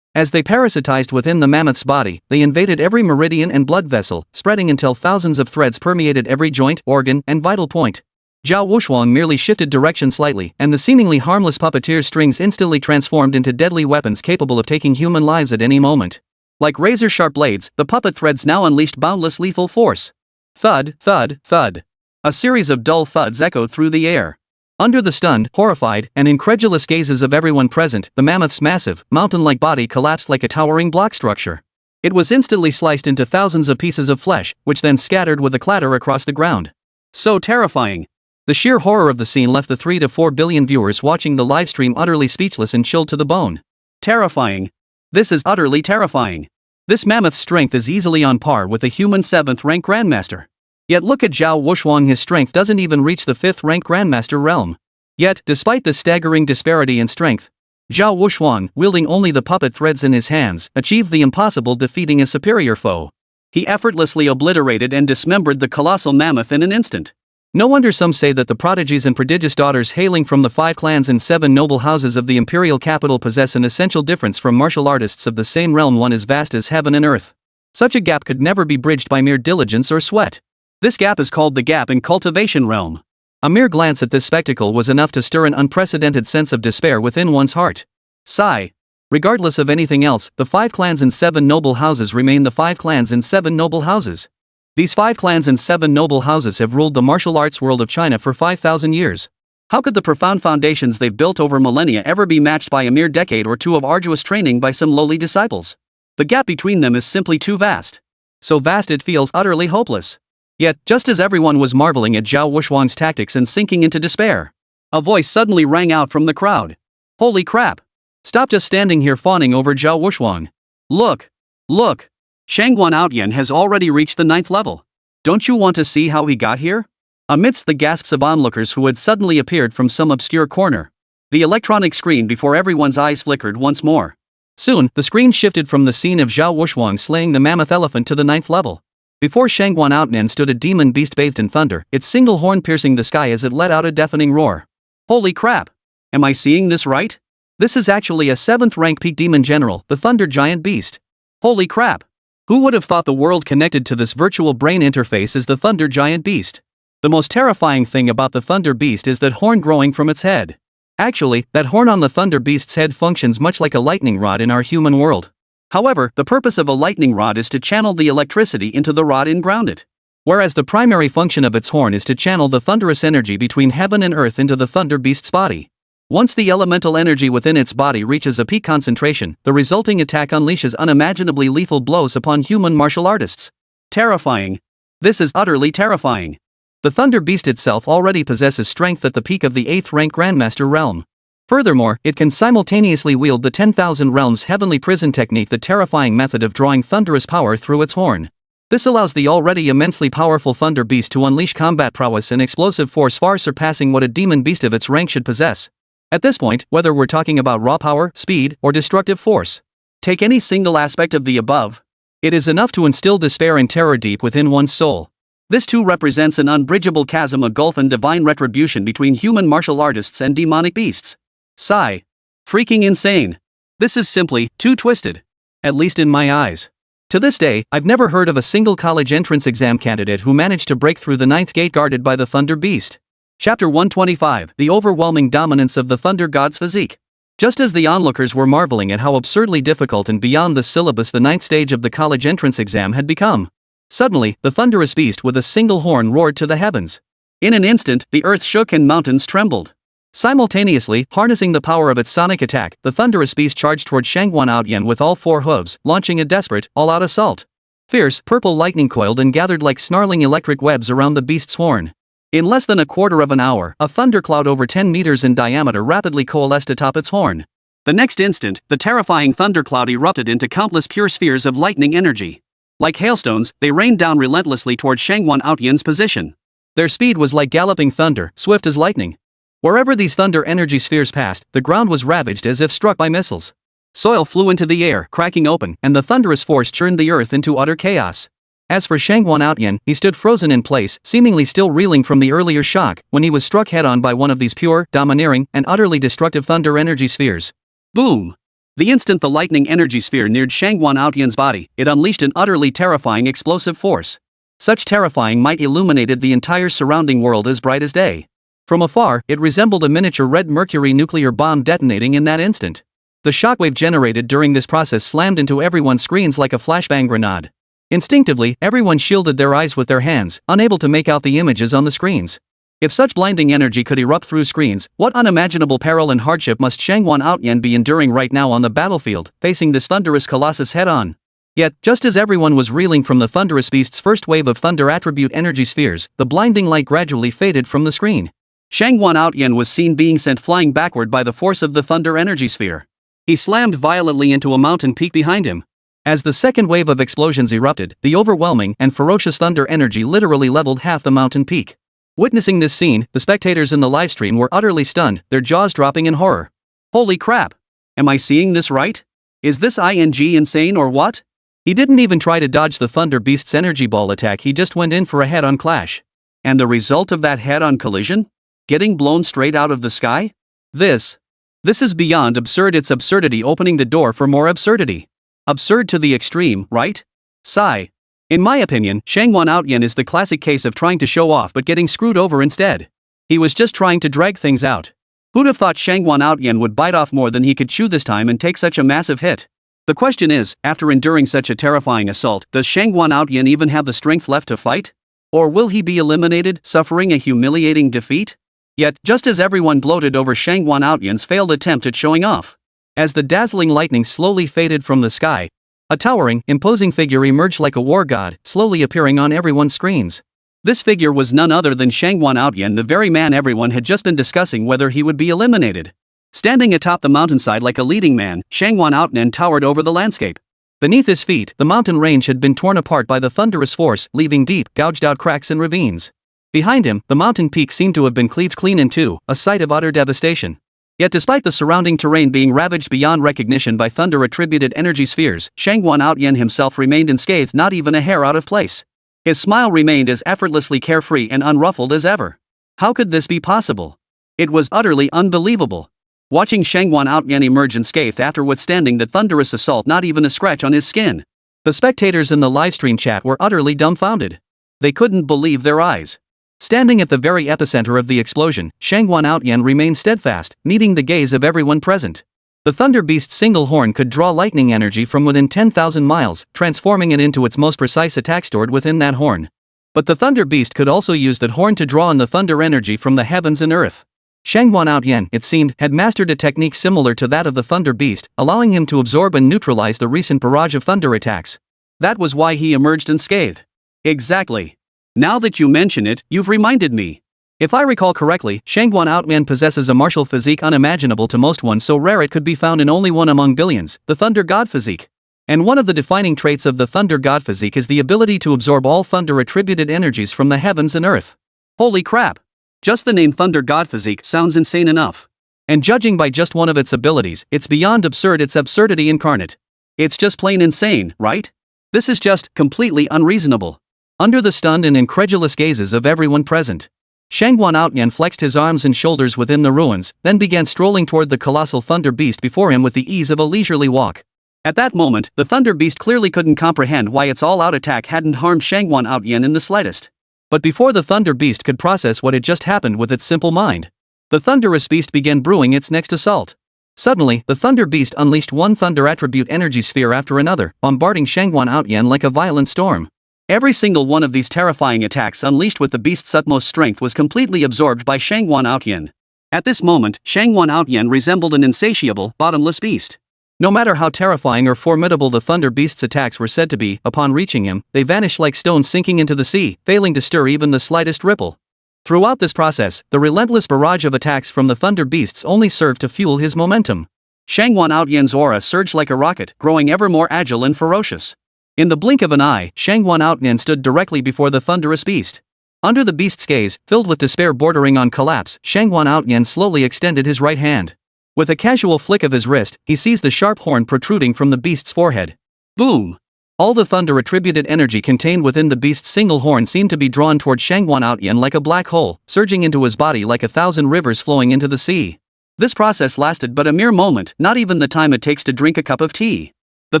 As they parasitized within the mammoth's body, they invaded every meridian and blood vessel, spreading until thousands of threads permeated every joint, organ, and vital point. Zhao Wushhuang merely shifted direction slightly, and the seemingly harmless puppeteer's strings instantly transformed into deadly weapons capable of taking human lives at any moment. Like razor-sharp blades, the puppet threads now unleashed boundless lethal force. Thud, thud, thud. A series of dull thuds echoed through the air. Under the stunned, horrified, and incredulous gazes of everyone present, the mammoth's massive, mountain-like body collapsed like a towering block structure. It was instantly sliced into thousands of pieces of flesh, which then scattered with a clatter across the ground. So terrifying. The sheer horror of the scene left the 3 to 4 billion viewers watching the livestream utterly speechless and chilled to the bone. Terrifying. This is utterly terrifying. This mammoth's strength is easily on par with a human 7th rank grandmaster. Yet look at Zhao Wushhuang, his strength doesn't even reach the 5th rank grandmaster realm. Yet, despite this staggering disparity in strength, Zhao Wushhuang, wielding only the puppet threads in his hands, achieved the impossible, defeating a superior foe. He effortlessly obliterated and dismembered the colossal mammoth in an instant. No wonder some say that the prodigies and prodigious daughters hailing from the 5 clans and 7 noble houses of the imperial capital possess an essential difference from martial artists of the same realm, one as vast as heaven and earth. Such a gap could never be bridged by mere diligence or sweat. This gap is called the gap in cultivation realm. A mere glance at this spectacle was enough to stir an unprecedented sense of despair within one's heart. Sigh. Regardless of anything else, the 5 clans and 7 noble houses remain the 5 clans and 7 noble houses. These 5 clans and 7 noble houses have ruled the martial arts world of China for 5,000 years. How could the profound foundations they've built over millennia ever be matched by a mere decade or two of arduous training by some lowly disciples? The gap between them is simply too vast. So vast it feels utterly hopeless. Yet, just as everyone was marveling at Zhao Wushhuang's tactics and sinking into despair, a voice suddenly rang out from the crowd. Holy crap! Stop just standing here fawning over Zhao Wushhuang. Look! Look! Shangguan Outyan has already reached the 9th level. Don't you want to see how he got here? Amidst the gasps of onlookers who had suddenly appeared from some obscure corner, the electronic screen before everyone's eyes flickered once more. Soon, the screen shifted from the scene of Zhao Wushhuang slaying the mammoth elephant to the 9th level. Before Shangguan Outnan stood a demon beast bathed in thunder, its single horn piercing the sky as it let out a deafening roar. Holy crap! Am I seeing this right? This is actually a 7th rank peak demon general, the thunder giant beast. Holy crap! Who would have thought the world connected to this virtual brain interface is the thunder giant beast? The most terrifying thing about the thunder beast is that horn growing from its head. Actually, that horn on the thunder beast's head functions much like a lightning rod in our human world. However, the purpose of a lightning rod is to channel the electricity into the rod and ground it. Whereas the primary function of its horn is to channel the thunderous energy between heaven and earth into the thunder beast's body. Once the elemental energy within its body reaches a peak concentration, the resulting attack unleashes unimaginably lethal blows upon human martial artists. Terrifying. This is utterly terrifying. The thunder beast itself already possesses strength at the peak of the 8th rank Grandmaster realm. Furthermore, it can simultaneously wield the 10,000 realms heavenly prison technique, the terrifying method of drawing thunderous power through its horn. This allows the already immensely powerful thunder beast to unleash combat prowess and explosive force far surpassing what a demon beast of its rank should possess. At this point, whether we're talking about raw power, speed, or destructive force, take any single aspect of the above, it is enough to instill despair and terror deep within one's soul. This too represents an unbridgeable chasm, a gulf and divine retribution between human martial artists and demonic beasts. Sigh. Freaking insane. This is simply too twisted. At least in my eyes. To this day, I've never heard of a single college entrance exam candidate who managed to break through the 9th gate guarded by the Thunder Beast. Chapter 125, The Overwhelming Dominance of the Thunder God's Physique. Just as the onlookers were marveling at how absurdly difficult and beyond the syllabus the 9th stage of the college entrance exam had become, suddenly, the thunderous beast with a single horn roared to the heavens. In an instant, the earth shook and mountains trembled. Simultaneously, harnessing the power of its sonic attack, the thunderous beast charged toward Shangguan Outyan with all 4 hooves, launching a desperate, all-out assault. Fierce, purple lightning coiled and gathered like snarling electric webs around the beast's horn. In less than a quarter of an hour, a thundercloud over 10 meters in diameter rapidly coalesced atop its horn. The next instant, the terrifying thundercloud erupted into countless pure spheres of lightning energy. Like hailstones, they rained down relentlessly toward Shangguan Outyan's position. Their speed was like galloping thunder, swift as lightning. Wherever these thunder energy spheres passed, the ground was ravaged as if struck by missiles. Soil flew into the air, cracking open, and the thunderous force churned the earth into utter chaos. As for Shangguan Outyan, he stood frozen in place, seemingly still reeling from the earlier shock, when he was struck head-on by one of these pure, domineering, and utterly destructive thunder energy spheres. Boom! The instant the lightning energy sphere neared Shangguan Outyan's body, it unleashed an utterly terrifying explosive force. Such terrifying might illuminated the entire surrounding world as bright as day. From afar, it resembled a miniature red mercury nuclear bomb detonating in that instant. The shockwave generated during this process slammed into everyone's screens like a flashbang grenade. Instinctively, everyone shielded their eyes with their hands, unable to make out the images on the screens. If such blinding energy could erupt through screens, what unimaginable peril and hardship must Shangguan Outyan be enduring right now on the battlefield, facing this thunderous colossus head-on? Yet, just as everyone was reeling from the thunderous beast's first wave of thunder attribute energy spheres, the blinding light gradually faded from the screen. Shangguan Outyan was seen being sent flying backward by the force of the thunder energy sphere. He slammed violently into a mountain peak behind him. As the second wave of explosions erupted, the overwhelming and ferocious thunder energy literally leveled half the mountain peak. Witnessing this scene, the spectators in the livestream were utterly stunned, their jaws dropping in horror. Holy crap! Am I seeing this right? Is this insane or what? He didn't even try to dodge the Thunder Beast's energy ball attack, he just went in for a head-on clash. And the result of that head-on collision? Getting blown straight out of the sky? This is beyond absurd, it's absurdity opening the door for more absurdity. Absurd to the extreme, right? Sigh. In my opinion, Shangguan Outyan is the classic case of trying to show off but getting screwed over instead. He was just trying to drag things out. Who'd have thought Shangguan Outyan would bite off more than he could chew this time and take such a massive hit? The question is, after enduring such a terrifying assault, does Shangguan Outyan even have the strength left to fight? Or will he be eliminated, suffering a humiliating defeat? Yet, just as everyone gloated over Shangguan Outyan's failed attempt at showing off, as the dazzling lightning slowly faded from the sky, a towering, imposing figure emerged like a war god, slowly appearing on everyone's screens. This figure was none other than Shangguan Outyan, the very man everyone had just been discussing whether he would be eliminated. Standing atop the mountainside like a leading man, Shangguan Outyan towered over the landscape. Beneath his feet, the mountain range had been torn apart by the thunderous force, leaving deep, gouged-out cracks and ravines. Behind him, the mountain peak seemed to have been cleaved clean in two, a sight of utter devastation. Yet despite the surrounding terrain being ravaged beyond recognition by thunder-attributed energy spheres, Shangguan Outyan himself remained unscathed, not even a hair out of place. His smile remained as effortlessly carefree and unruffled as ever. How could this be possible? It was utterly unbelievable. Watching Shangwan Outyan emerge unscathed after withstanding the thunderous assault, not even a scratch on his skin. The spectators in the livestream chat were utterly dumbfounded. They couldn't believe their eyes. Standing at the very epicenter of the explosion, Shangwan Outyan remained steadfast, meeting the gaze of everyone present. The Thunder Beast's single horn could draw lightning energy from within 10,000 miles, transforming it into its most precise attack stored within that horn. But the Thunder Beast could also use that horn to draw on the thunder energy from the heavens and earth. Shangwan Outyan, it seemed, had mastered a technique similar to that of the Thunder Beast, allowing him to absorb and neutralize the recent barrage of thunder attacks. That was why he emerged unscathed. Exactly. Now that you mention it, you've reminded me. If I recall correctly, Shangwan Outyan possesses a martial physique unimaginable to most, one so rare it could be found in only one among billions, the Thunder God physique. And one of the defining traits of the Thunder God physique is the ability to absorb all thunder-attributed energies from the heavens and earth. Holy crap! Just the name Thunder God physique sounds insane enough. And judging by just one of its abilities, it's beyond absurd, it's absurdity incarnate. It's just plain insane, right? This is just completely unreasonable. Under the stunned and incredulous gazes of everyone present, Shangwan Outyan flexed his arms and shoulders within the ruins, then began strolling toward the colossal Thunder Beast before him with the ease of a leisurely walk. At that moment, the Thunder Beast clearly couldn't comprehend why its all-out attack hadn't harmed Shangwan Outyan in the slightest. But before the Thunder Beast could process what had just happened with its simple mind, the Thunderous Beast began brewing its next assault. Suddenly, the Thunder Beast unleashed one thunder attribute energy sphere after another, bombarding Shangwan Outyan like a violent storm. Every single one of these terrifying attacks unleashed with the beast's utmost strength was completely absorbed by Shangwan Outyan. At this moment, Shangwan Outyan resembled an insatiable, bottomless beast. No matter how terrifying or formidable the Thunder Beast's attacks were said to be, upon reaching him, they vanished like stones sinking into the sea, failing to stir even the slightest ripple. Throughout this process, the relentless barrage of attacks from the Thunder Beasts only served to fuel his momentum. Shangwan Outyan's aura surged like a rocket, growing ever more agile and ferocious. In the blink of an eye, Shangwan Outyan stood directly before the thunderous beast. Under the beast's gaze, filled with despair bordering on collapse, Shangwan Outyan slowly extended his right hand. With a casual flick of his wrist, he seized the sharp horn protruding from the beast's forehead. Boom! All the thunder-attributed energy contained within the beast's single horn seemed to be drawn toward Shangwan Outyan like a black hole, surging into his body like 1,000 rivers flowing into the sea. This process lasted but a mere moment, not even the time it takes to drink a cup of tea. The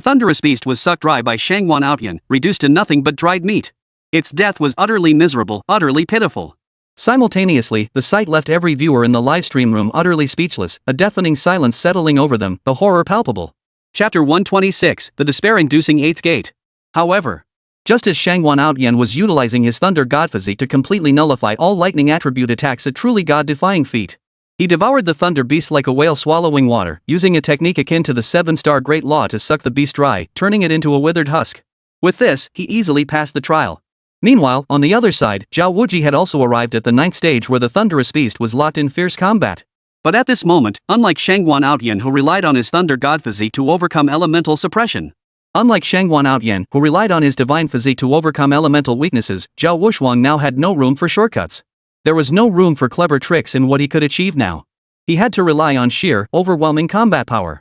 thunderous beast was sucked dry by Shangwan Outyan, reduced to nothing but dried meat. Its death was utterly miserable, utterly pitiful. Simultaneously, the sight left every viewer in the livestream room utterly speechless, a deafening silence settling over them, the horror palpable. Chapter 126, The Despair-Inducing Eighth Gate. However, just as Shangwan Outyan was utilizing his Thunder God physique to completely nullify all lightning attribute attacks, a truly god-defying feat, he devoured the Thunder Beast like a whale swallowing water, using a technique akin to the 7-star Great Law to suck the beast dry, turning it into a withered husk. With this, he easily passed the trial. Meanwhile, on the other side, Zhao Wuji had also arrived at the 9th stage where the Thunderous Beast was locked in fierce combat. But at this moment, unlike Shangwan Outyan who relied on his Thunder God physique to overcome elemental suppression, unlike Shangwan Outyan who relied on his divine physique to overcome elemental weaknesses, Zhao Wuxuang now had no room for shortcuts. There was no room for clever tricks in what he could achieve now. He had to rely on sheer, overwhelming combat power.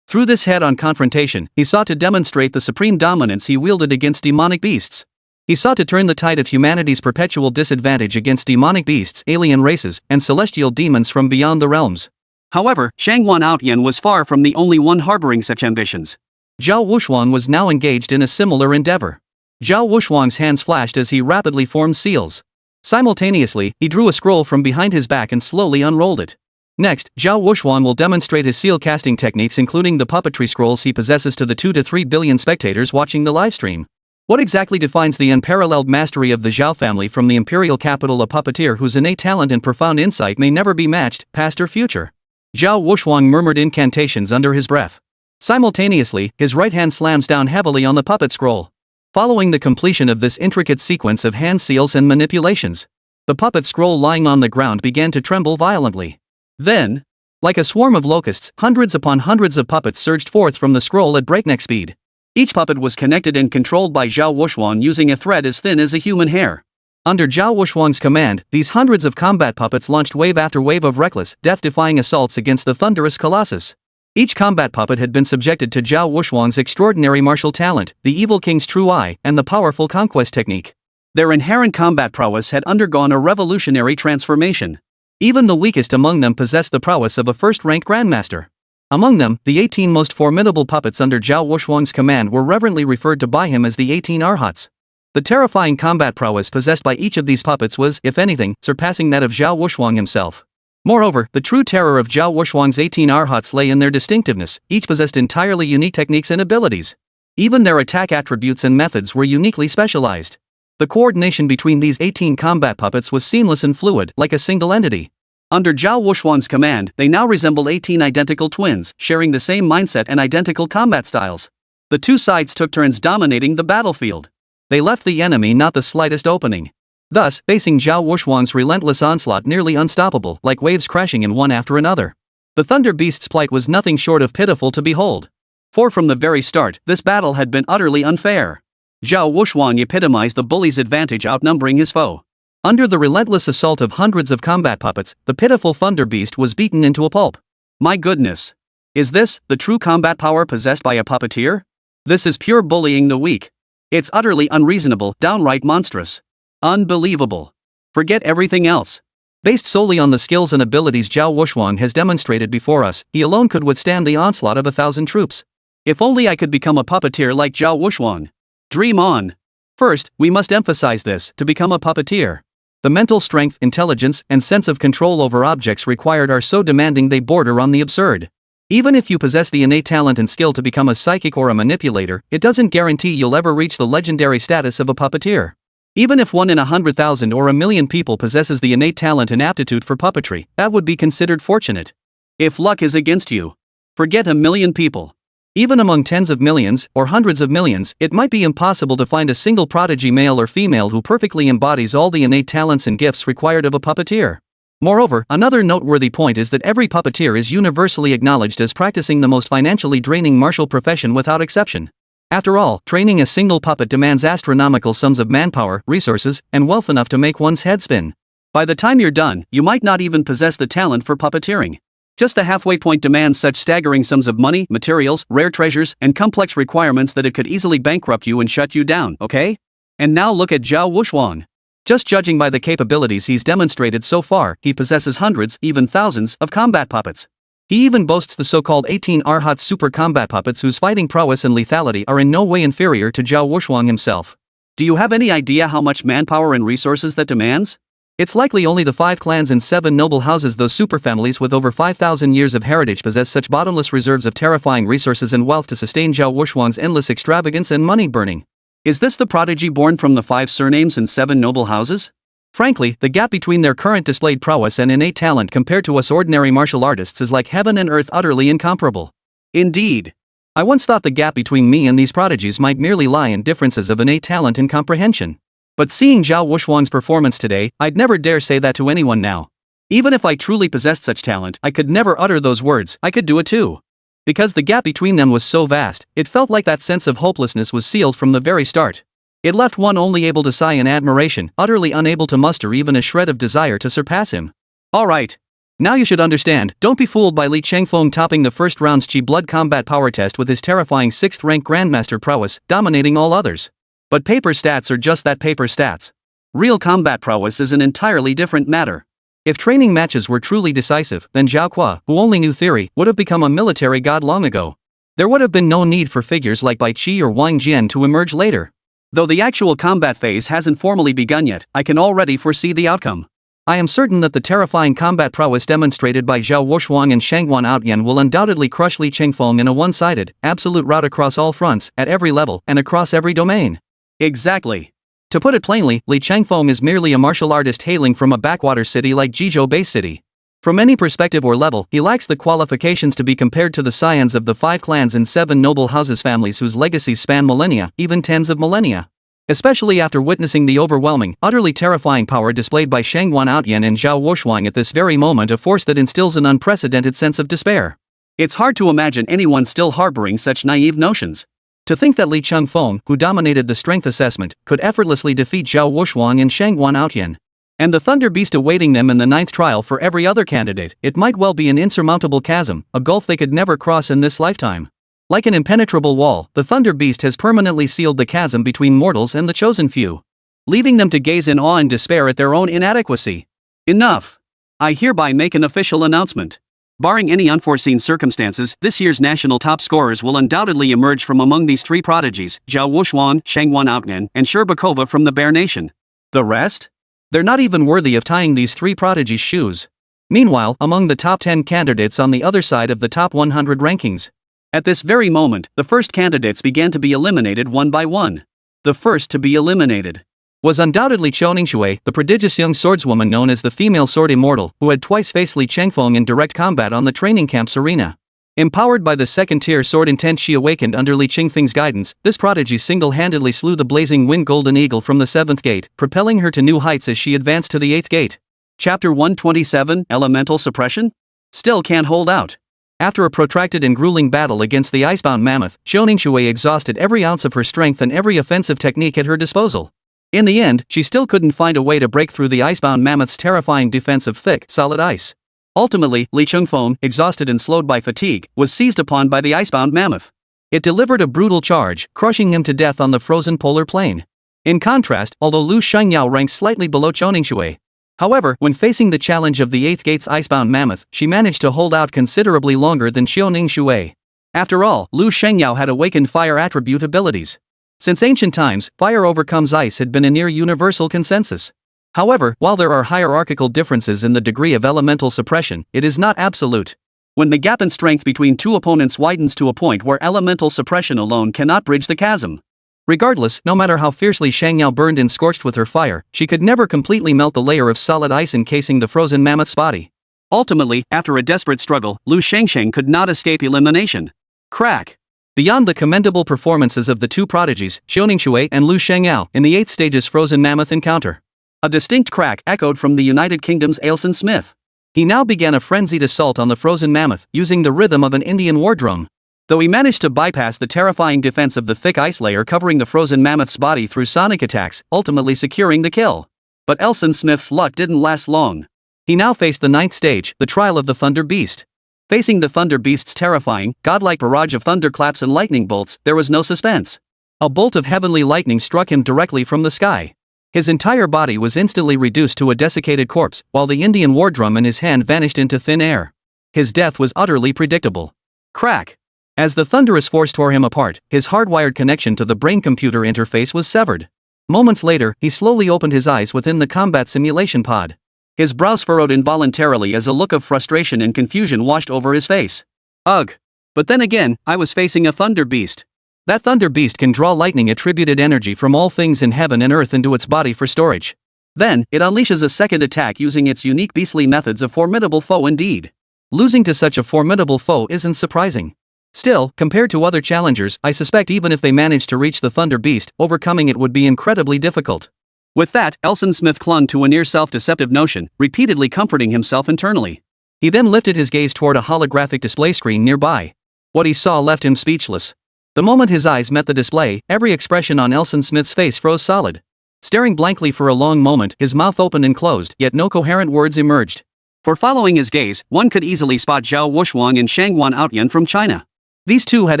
Through this head-on confrontation, he sought to demonstrate the supreme dominance he wielded against demonic beasts. He sought to turn the tide of humanity's perpetual disadvantage against demonic beasts, alien races, and celestial demons from beyond the realms. However, Shangwan Outyan was far from the only one harboring such ambitions. Zhao Wuxuang was now engaged in a similar endeavor. Zhao Wuxuang's hands flashed as he rapidly formed seals. Simultaneously, he drew a scroll from behind his back and slowly unrolled it. Next, Zhao Wuxuang will demonstrate his seal casting techniques, including the puppetry scrolls he possesses to the 2 to 3 billion spectators watching the livestream. What exactly defines the unparalleled mastery of the Zhao family from the imperial capital, a puppeteer whose innate talent and profound insight may never be matched, past or future? Zhao Wuxuang murmured incantations under his breath. Simultaneously, his right hand slams down heavily on the puppet scroll. Following the completion of this intricate sequence of hand seals and manipulations, the puppet scroll lying on the ground began to tremble violently. Then, like a swarm of locusts, hundreds upon hundreds of puppets surged forth from the scroll at breakneck speed. Each puppet was connected and controlled by Zhao Wuxuang using a thread as thin as a human hair. Under Zhao Wuxuang's command, these hundreds of combat puppets launched wave after wave of reckless, death-defying assaults against the thunderous colossus. Each combat puppet had been subjected to Zhao Wuxuang's extraordinary martial talent, the Evil King's True Eye, and the powerful conquest technique. Their inherent combat prowess had undergone a revolutionary transformation. Even the weakest among them possessed the prowess of a first-rank grandmaster. Among them, the 18 most formidable puppets under Zhao Wushuang's command were reverently referred to by him as the 18 Arhats. The terrifying combat prowess possessed by each of these puppets was, if anything, surpassing that of Zhao Wushuang himself. Moreover, the true terror of Zhao Wushuang's 18 Arhats lay in their distinctiveness. Each possessed entirely unique techniques and abilities. Even their attack attributes and methods were uniquely specialized. The coordination between these 18 combat puppets was seamless and fluid, like a single entity. Under Zhao Wushuang's command, they now resemble 18 identical twins, sharing the same mindset and identical combat styles. The two sides took turns dominating the battlefield. They left the enemy not the slightest opening. Thus, facing Zhao Wushuang's relentless onslaught nearly unstoppable, like waves crashing in one after another. The Thunder Beast's plight was nothing short of pitiful to behold. For from the very start, this battle had been utterly unfair. Zhao Wushuang epitomized the bully's advantage outnumbering his foe. Under the relentless assault of hundreds of combat puppets, the pitiful Thunder Beast was beaten into a pulp. My goodness! Is this the true combat power possessed by a puppeteer? This is pure bullying the weak. It's utterly unreasonable, downright monstrous. Unbelievable. Forget everything else. Based solely on the skills and abilities Zhao Wushuang has demonstrated before us, he alone could withstand the onslaught of 1,000 troops. If only I could become a puppeteer like Zhao Wushuang. Dream on. First, we must emphasize this: to become a puppeteer, the mental strength, intelligence, and sense of control over objects required are so demanding they border on the absurd. Even if you possess the innate talent and skill to become a psychic or a manipulator, it doesn't guarantee you'll ever reach the legendary status of a puppeteer. Even if 1 in 100,000 or 1,000,000 people possesses the innate talent and aptitude for puppetry, that would be considered fortunate. If luck is against you, forget 1,000,000 people. Even among tens of millions, or hundreds of millions, it might be impossible to find a single prodigy male or female who perfectly embodies all the innate talents and gifts required of a puppeteer. Moreover, another noteworthy point is that every puppeteer is universally acknowledged as practicing the most financially draining martial profession without exception. After all, training a single puppet demands astronomical sums of manpower, resources, and wealth enough to make one's head spin. By the time you're done, you might not even possess the talent for puppeteering. Just the halfway point demands such staggering sums of money, materials, rare treasures, and complex requirements that it could easily bankrupt you and shut you down, okay? And now look at Zhao Wushuang. Just judging by the capabilities he's demonstrated so far, he possesses hundreds, even thousands, of combat puppets. He even boasts the so-called 18 Arhat super combat puppets whose fighting prowess and lethality are in no way inferior to Zhao Wushuang himself. Do you have any idea how much manpower and resources that demands? It's likely only the 5 clans and 7 noble houses, those superfamilies with over 5,000 years of heritage, possess such bottomless reserves of terrifying resources and wealth to sustain Zhao Wushuang's endless extravagance and money burning. Is this the prodigy born from the 5 surnames and 7 noble houses? Frankly, the gap between their current displayed prowess and innate talent compared to us ordinary martial artists is like heaven and earth, utterly incomparable. Indeed. I once thought the gap between me and these prodigies might merely lie in differences of innate talent and comprehension. But seeing Zhao Wushuang's performance today, I'd never dare say that to anyone now. Even if I truly possessed such talent, I could never utter those words. I could do it too. Because the gap between them was so vast, it felt like that sense of hopelessness was sealed from the very start. It left one only able to sigh in admiration, utterly unable to muster even a shred of desire to surpass him. Alright. Now you should understand, don't be fooled by Li Chengfeng topping the first round's Qi blood combat power test with his terrifying 6th rank grandmaster prowess, dominating all others. But paper stats are just that, paper stats. Real combat prowess is an entirely different matter. If training matches were truly decisive, then Zhao Kuo, who only knew theory, would have become a military god long ago. There would have been no need for figures like Bai Qi or Wang Jian to emerge later. Though the actual combat phase hasn't formally begun yet, I can already foresee the outcome. I am certain that the terrifying combat prowess demonstrated by Zhao Wushuang and Shangguan Outyan will undoubtedly crush Li Chengfeng in a one-sided, absolute rout across all fronts, at every level, and across every domain. Exactly. To put it plainly, Li Chengfeng is merely a martial artist hailing from a backwater city like Jizhou Base City. From any perspective or level, he lacks the qualifications to be compared to the scions of the 5 clans and 7 noble houses, families whose legacies span millennia, even tens of millennia. Especially after witnessing the overwhelming, utterly terrifying power displayed by Shangguan Outyan and Zhao Wushuang at this very moment, a force that instills an unprecedented sense of despair. It's hard to imagine anyone still harboring such naive notions. To think that Li Chengfeng, who dominated the strength assessment, could effortlessly defeat Zhao Wushuang and Shangguan Outyan. And the Thunder Beast awaiting them in the 9th trial for every other candidate, it might well be an insurmountable chasm, a gulf they could never cross in this lifetime. Like an impenetrable wall, the Thunder Beast has permanently sealed the chasm between mortals and the chosen few. leaving them to gaze in awe and despair at their own inadequacy. Enough! I hereby make an official announcement. Barring any unforeseen circumstances, this year's national top scorers will undoubtedly emerge from among these three prodigies: Zhao Wuxuan, Shangwan Outnan, and Sherbakova from the Bear Nation. The rest? They're not even worthy of tying these three prodigies' shoes. Meanwhile, among the top 10 candidates on the other side of the top 100 rankings, at this very moment, the first candidates began to be eliminated one by one. The first to be eliminated was undoubtedly Qiu Ningshui, the prodigious young swordswoman known as the female sword immortal, who had twice faced Li Chengfeng in direct combat on the training camp's arena. Empowered by the second-tier sword intent she awakened under Li Qingfeng's guidance, this prodigy single-handedly slew the blazing wind golden eagle from the 7th gate, propelling her to new heights as she advanced to the 8th gate. Chapter 127, Elemental Suppression? Still can't hold out. After a protracted and grueling battle against the icebound mammoth, Qiu Ningshui exhausted every ounce of her strength and every offensive technique at her disposal. In the end, she still couldn't find a way to break through the icebound mammoth's terrifying defense of thick, solid ice. Ultimately, Li Chengfeng, exhausted and slowed by fatigue, was seized upon by the icebound mammoth. It delivered a brutal charge, crushing him to death on the frozen polar plain. In contrast, although Lu Shangyao ranks slightly below Qiu Ningshui, however, when facing the challenge of the 8th gate's icebound mammoth, she managed to hold out considerably longer than Qiu Ningshui. After all, Lu Shangyao had awakened fire attribute abilities. Since ancient times, fire overcomes ice had been a near universal consensus. However, while there are hierarchical differences in the degree of elemental suppression, it is not absolute. When the gap in strength between two opponents widens to a point where elemental suppression alone cannot bridge the chasm. Regardless, no matter how fiercely Shangyao burned and scorched with her fire, she could never completely melt the layer of solid ice encasing the frozen mammoth's body. Ultimately, after a desperate struggle, Lu Shengsheng could not escape elimination. Crack! Beyond the commendable performances of the two prodigies, Qiu Ningshui and Lu Shangyao, in the 8th stage's frozen mammoth encounter, a distinct crack echoed from the United Kingdom's Ailson Smith. He now began a frenzied assault on the frozen mammoth, using the rhythm of an Indian war drum. Though he managed to bypass the terrifying defense of the thick ice layer covering the frozen mammoth's body through sonic attacks, ultimately securing the kill. But Ailson Smith's luck didn't last long. He now faced the 9th stage, the trial of the Thunder Beast. Facing the Thunder Beast's terrifying, godlike barrage of thunderclaps and lightning bolts, there was no suspense. A bolt of heavenly lightning struck him directly from the sky. His entire body was instantly reduced to a desiccated corpse, while the Indian war drum in his hand vanished into thin air. His death was utterly predictable. Crack! As the thunderous force tore him apart, his hardwired connection to the brain-computer interface was severed. Moments later, he slowly opened his eyes within the combat simulation pod. His brows furrowed involuntarily as a look of frustration and confusion washed over his face. Ugh! But then again, I was facing a Thunder Beast. That Thunder Beast can draw lightning-attributed energy from all things in heaven and earth into its body for storage. Then, it unleashes a second attack using its unique beastly methods, a formidable foe indeed. Losing to such a formidable foe isn't surprising. Still, compared to other challengers, I suspect even if they managed to reach the Thunder Beast, overcoming it would be incredibly difficult. With that, Ailson Smith clung to a near self-deceptive notion, repeatedly comforting himself internally. He then lifted his gaze toward a holographic display screen nearby. What he saw left him speechless. The moment his eyes met the display, every expression on Ailson Smith's face froze solid. Staring blankly for a long moment, his mouth opened and closed, yet no coherent words emerged. For following his gaze, one could easily spot Zhao Wuxuan and Shangwan Outyan from China. These two had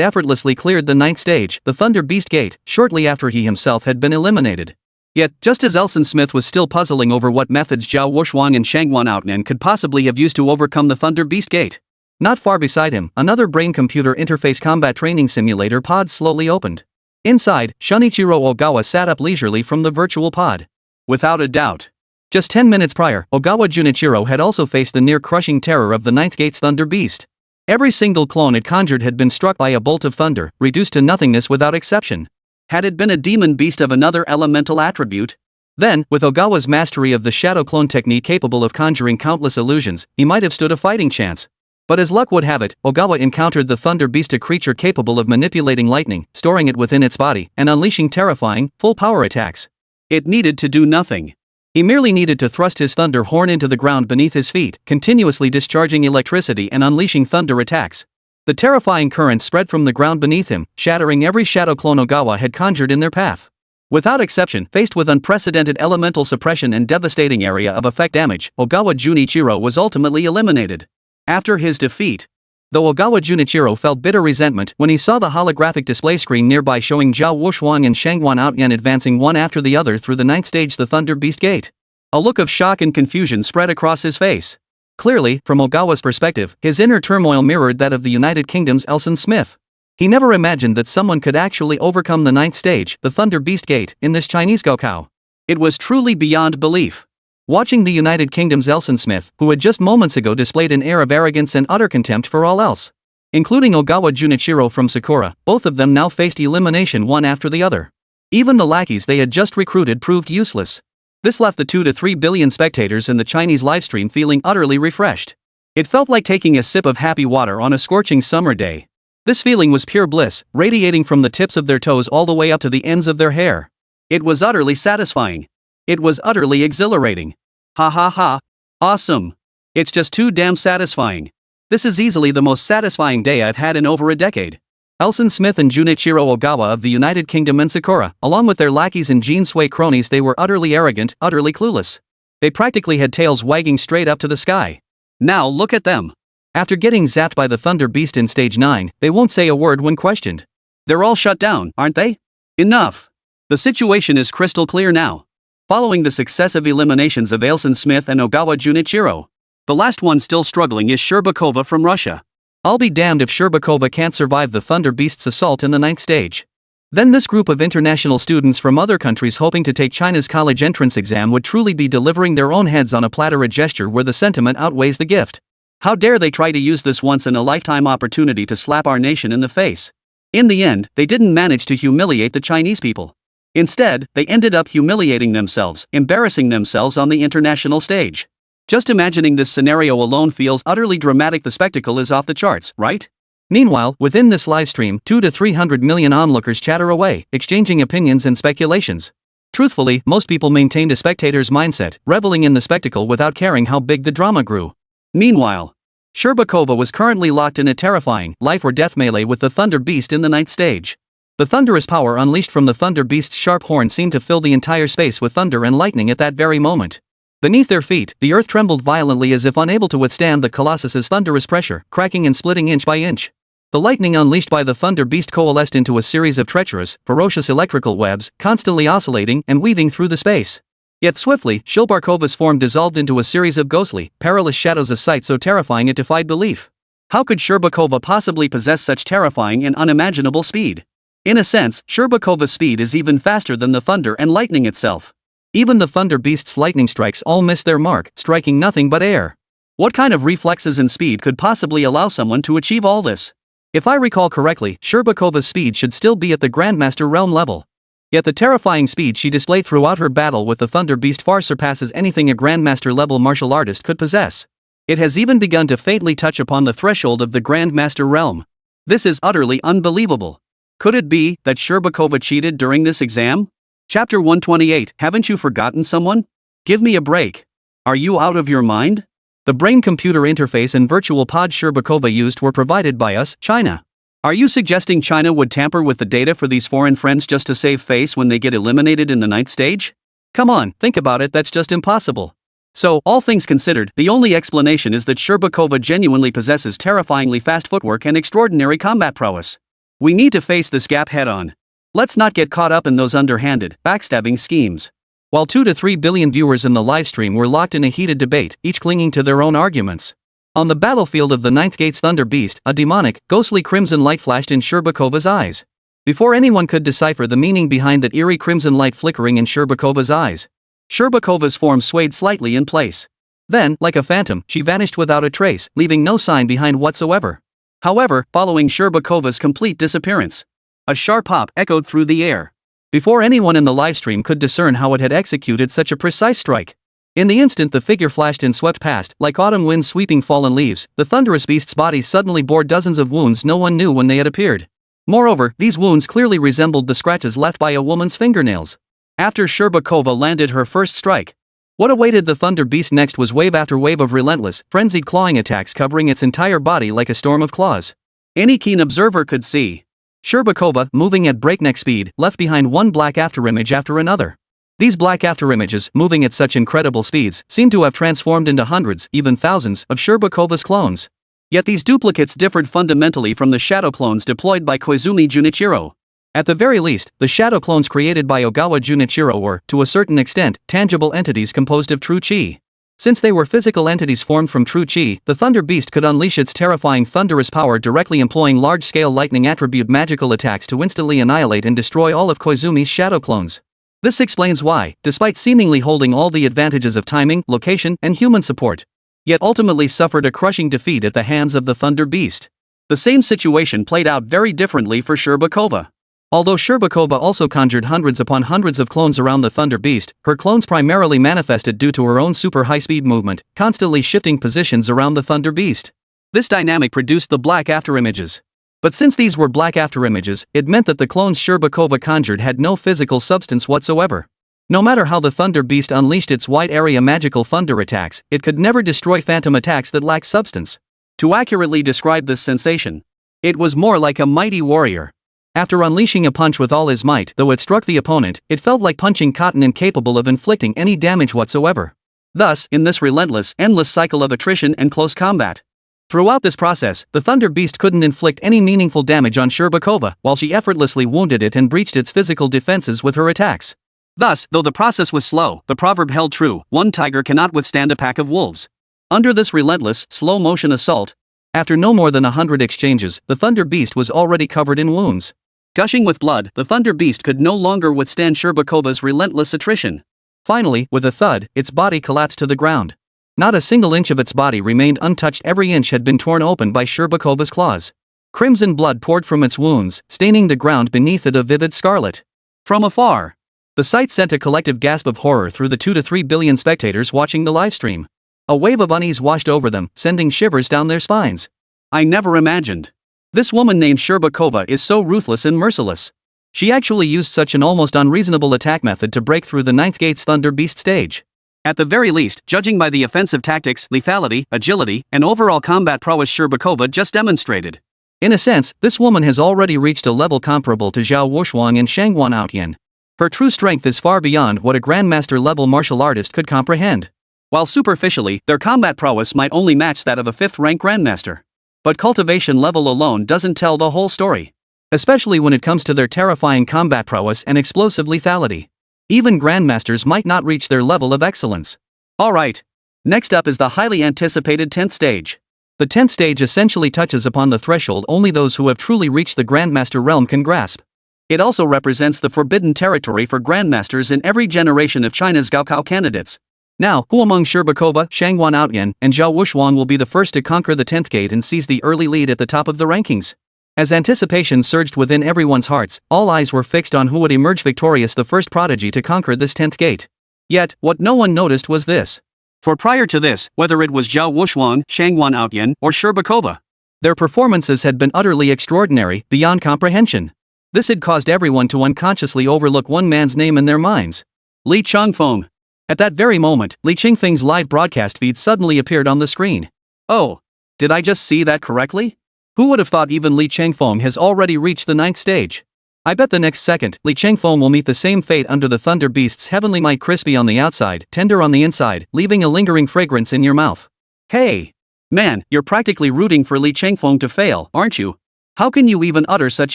effortlessly cleared the 9th stage, the Thunder Beast Gate, shortly after he himself had been eliminated. Yet, just as Ailson Smith was still puzzling over what methods Zhao Wuxuan and Shangwan Outnan could possibly have used to overcome the Thunder Beast Gate, not far beside him, another brain-computer interface combat training simulator pod slowly opened. Inside, Shunichiro Ogawa sat up leisurely from the virtual pod. Without a doubt. Just 10 minutes prior, Ogawa Junichiro had also faced the near-crushing terror of the 9th Gate's Thunder Beast. Every single clone it conjured had been struck by a bolt of thunder, reduced to nothingness without exception. Had it been a demon beast of another elemental attribute? Then, with Ogawa's mastery of the shadow clone technique capable of conjuring countless illusions, he might have stood a fighting chance. But as luck would have it, Ogawa encountered the Thunder Beast, a creature capable of manipulating lightning, storing it within its body, and unleashing terrifying, full-power attacks. It needed to do nothing. He merely needed to thrust his thunder horn into the ground beneath his feet, continuously discharging electricity and unleashing thunder attacks. The terrifying currents spread from the ground beneath him, shattering every shadow clone Ogawa had conjured in their path. Without exception, faced with unprecedented elemental suppression and devastating area of effect damage, Ogawa Junichiro was ultimately eliminated. After his defeat, Though Ogawa Junichiro felt bitter resentment when he saw the holographic display screen nearby showing Zhao Wuxuang and Shangguan Outyan advancing one after the other through the ninth stage, the Thunder Beast Gate. A look of shock and confusion spread across his face. Clearly, from Ogawa's perspective, his inner turmoil mirrored that of the United Kingdom's Elson Smith. He never imagined that someone could actually overcome the ninth stage, the Thunder Beast Gate, in this Chinese Gokao. It was truly beyond belief. Watching the United Kingdom's Elson Smith, who had just moments ago displayed an air of arrogance and utter contempt for all else, including Ogawa Junichiro from Sakura, both of them now faced elimination one after the other. Even the lackeys they had just recruited proved useless. This left the 2 to 3 billion spectators in the Chinese livestream feeling utterly refreshed. It felt like taking a sip of happy water on a scorching summer day. This feeling was pure bliss, radiating from the tips of their toes all the way up to the ends of their hair. It was utterly satisfying. It was utterly exhilarating. Ha ha ha. Awesome. It's just too damn satisfying. This is easily the most satisfying day I've had in over a decade. Elson Smith and Junichiro Ogawa of the United Kingdom and Sakura, along with their lackeys and Jean Sui cronies, they were utterly arrogant, utterly clueless. They practically had tails wagging straight up to the sky. Now look at them. After getting zapped by the Thunder Beast in Stage 9, they won't say a word when questioned. They're all shut down, aren't they? Enough. The situation is crystal clear now. Following the successive eliminations of Elson Smith and Ogawa Junichiro, the last one still struggling is Sherbakova from Russia. I'll be damned if Sherbakova can't survive the Thunder Beast's assault in the ninth stage. Then this group of international students from other countries hoping to take China's college entrance exam would truly be delivering their own heads on a platter, a gesture where the sentiment outweighs the gift. How dare they try to use this once-in-a-lifetime opportunity to slap our nation in the face. In the end, they didn't manage to humiliate the Chinese people. Instead, they ended up humiliating themselves, embarrassing themselves on the international stage. Just imagining this scenario alone feels utterly dramatic. The spectacle is off the charts, right? Meanwhile, within this livestream, 2 to 300 million onlookers chatter away, exchanging opinions and speculations. Truthfully, most people maintained a spectator's mindset, reveling in the spectacle without caring how big the drama grew. Meanwhile, Sherbakova was currently locked in a terrifying, life-or-death melee with the Thunder Beast in the ninth stage. The thunderous power unleashed from the Thunder Beast's sharp horn seemed to fill the entire space with thunder and lightning at that very moment. Beneath their feet, the earth trembled violently as if unable to withstand the Colossus's thunderous pressure, cracking and splitting inch by inch. The lightning unleashed by the Thunder Beast coalesced into a series of treacherous, ferocious electrical webs, constantly oscillating and weaving through the space. Yet swiftly, Sherbakakova's form dissolved into a series of ghostly, perilous shadows, a sight so terrifying it defied belief. How could Sherbakova possibly possess such terrifying and unimaginable speed? In a sense, Sherbakova's speed is even faster than the thunder and lightning itself. Even the Thunder Beast's lightning strikes all missed their mark, striking nothing but air. What kind of reflexes and speed could possibly allow someone to achieve all this? If I recall correctly, Sherbakova's speed should still be at the Grandmaster realm level. Yet the terrifying speed she displayed throughout her battle with the Thunder Beast far surpasses anything a Grandmaster level martial artist could possess. It has even begun to faintly touch upon the threshold of the Grandmaster realm. This is utterly unbelievable. Could it be that Sherbakova cheated during this exam? Chapter 128. Haven't you forgotten someone? Give me a break. Are you out of your mind? The brain-computer interface and virtual pod Sherbakova used were provided by us, China. Are you suggesting China would tamper with the data for these foreign friends just to save face when they get eliminated in the ninth stage? Come on, think about it, that's just impossible. So, all things considered, the only explanation is that Sherbakova genuinely possesses terrifyingly fast footwork and extraordinary combat prowess. We need to face this gap head-on. Let's not get caught up in those underhanded, backstabbing schemes. While 2 to 3 billion viewers in the livestream were locked in a heated debate, each clinging to their own arguments. On the battlefield of the Ninth Gate's Thunder Beast, a demonic, ghostly crimson light flashed in Sherbakova's eyes. Before anyone could decipher the meaning behind that eerie crimson light flickering in Sherbakova's eyes, Sherbakova's form swayed slightly in place. Then, like a phantom, she vanished without a trace, leaving no sign behind whatsoever. However, following Sherbakova's complete disappearance, a sharp pop echoed through the air. Before anyone in the livestream could discern how it had executed such a precise strike. In the instant the figure flashed and swept past, like autumn winds sweeping fallen leaves, the thunderous beast's body suddenly bore dozens of wounds no one knew when they had appeared. Moreover, these wounds clearly resembled the scratches left by a woman's fingernails. After Sherbakova landed her first strike, what awaited the Thunder Beast next was wave after wave of relentless, frenzied clawing attacks covering its entire body like a storm of claws. Any keen observer could see Sherbakova, moving at breakneck speed, left behind one black afterimage after another. These black afterimages, moving at such incredible speeds, seemed to have transformed into hundreds, even thousands, of Sherbakova's clones. Yet these duplicates differed fundamentally from the shadow clones deployed by Koizumi Junichiro. At the very least, the shadow clones created by Ogawa Junichiro were, to a certain extent, tangible entities composed of true chi. Since they were physical entities formed from true chi, the Thunder Beast could unleash its terrifying thunderous power directly employing large-scale lightning attribute magical attacks to instantly annihilate and destroy all of Koizumi's shadow clones. This explains why, despite seemingly holding all the advantages of timing, location, and human support, yet ultimately suffered a crushing defeat at the hands of the Thunder Beast. The same situation played out very differently for Sherbakova. Although Sherbakova also conjured hundreds upon hundreds of clones around the Thunder Beast, her clones primarily manifested due to her own super high-speed movement, constantly shifting positions around the Thunder Beast. This dynamic produced the black afterimages. But since these were black afterimages, it meant that the clones Sherbakova conjured had no physical substance whatsoever. No matter how the Thunder Beast unleashed its wide-area magical thunder attacks, it could never destroy phantom attacks that lacked substance. To accurately describe this sensation, it was more like a mighty warrior. After unleashing a punch with all his might, though it struck the opponent, it felt like punching cotton, incapable of inflicting any damage whatsoever. Thus, in this relentless, endless cycle of attrition and close combat, throughout this process, the Thunder Beast couldn't inflict any meaningful damage on Sherbakova, while she effortlessly wounded it and breached its physical defenses with her attacks. Thus, though the process was slow, the proverb held true: one tiger cannot withstand a pack of wolves. Under this relentless, slow-motion assault, after no more than 100 exchanges, the Thunder Beast was already covered in wounds. Gushing with blood, the Thunder Beast could no longer withstand Sherbakova's relentless attrition. Finally, with a thud, its body collapsed to the ground. Not a single inch of its body remained untouched. Every inch had been torn open by Sherbakova's claws. Crimson blood poured from its wounds, staining the ground beneath it a vivid scarlet. From afar, the sight sent a collective gasp of horror through the 2 to 3 billion spectators watching the livestream. A wave of unease washed over them, sending shivers down their spines. I never imagined. This woman named Sherbakova is so ruthless and merciless. She actually used such an almost unreasonable attack method to break through the Ninth Gate's Thunder Beast stage. At the very least, judging by the offensive tactics, lethality, agility, and overall combat prowess Sherbakova just demonstrated. In a sense, this woman has already reached a level comparable to Zhao Wushuang and Shangguan Outyan. Her true strength is far beyond what a Grandmaster-level martial artist could comprehend. While superficially, their combat prowess might only match that of a 5th-rank Grandmaster. But cultivation level alone doesn't tell the whole story. Especially when it comes to their terrifying combat prowess and explosive lethality. Even Grandmasters might not reach their level of excellence. Alright. Next up is the highly anticipated 10th stage. The 10th stage essentially touches upon the threshold only those who have truly reached the Grandmaster realm can grasp. It also represents the forbidden territory for Grandmasters in every generation of China's Gaokao candidates. Now, who among Sherbakova, Shangguan Outyan, and Zhao Wushuang will be the first to conquer the 10th gate and seize the early lead at the top of the rankings? As anticipation surged within everyone's hearts, all eyes were fixed on who would emerge victorious, the first prodigy to conquer this 10th gate. Yet, what no one noticed was this. For prior to this, whether it was Zhao Wushuang, Shangguan Outyan, or Sherbakova, their performances had been utterly extraordinary, beyond comprehension. This had caused everyone to unconsciously overlook one man's name in their minds. Li Changfeng. At that very moment, Li Qingfeng's live broadcast feed suddenly appeared on the screen. Oh, did I just see that correctly? Who would have thought even Li Changfeng has already reached the 9th stage? I bet the next second, Li Changfeng will meet the same fate under the Thunder Beast's heavenly might, crispy on the outside, tender on the inside, leaving a lingering fragrance in your mouth. Hey! Man, you're practically rooting for Li Changfeng to fail, aren't you? How can you even utter such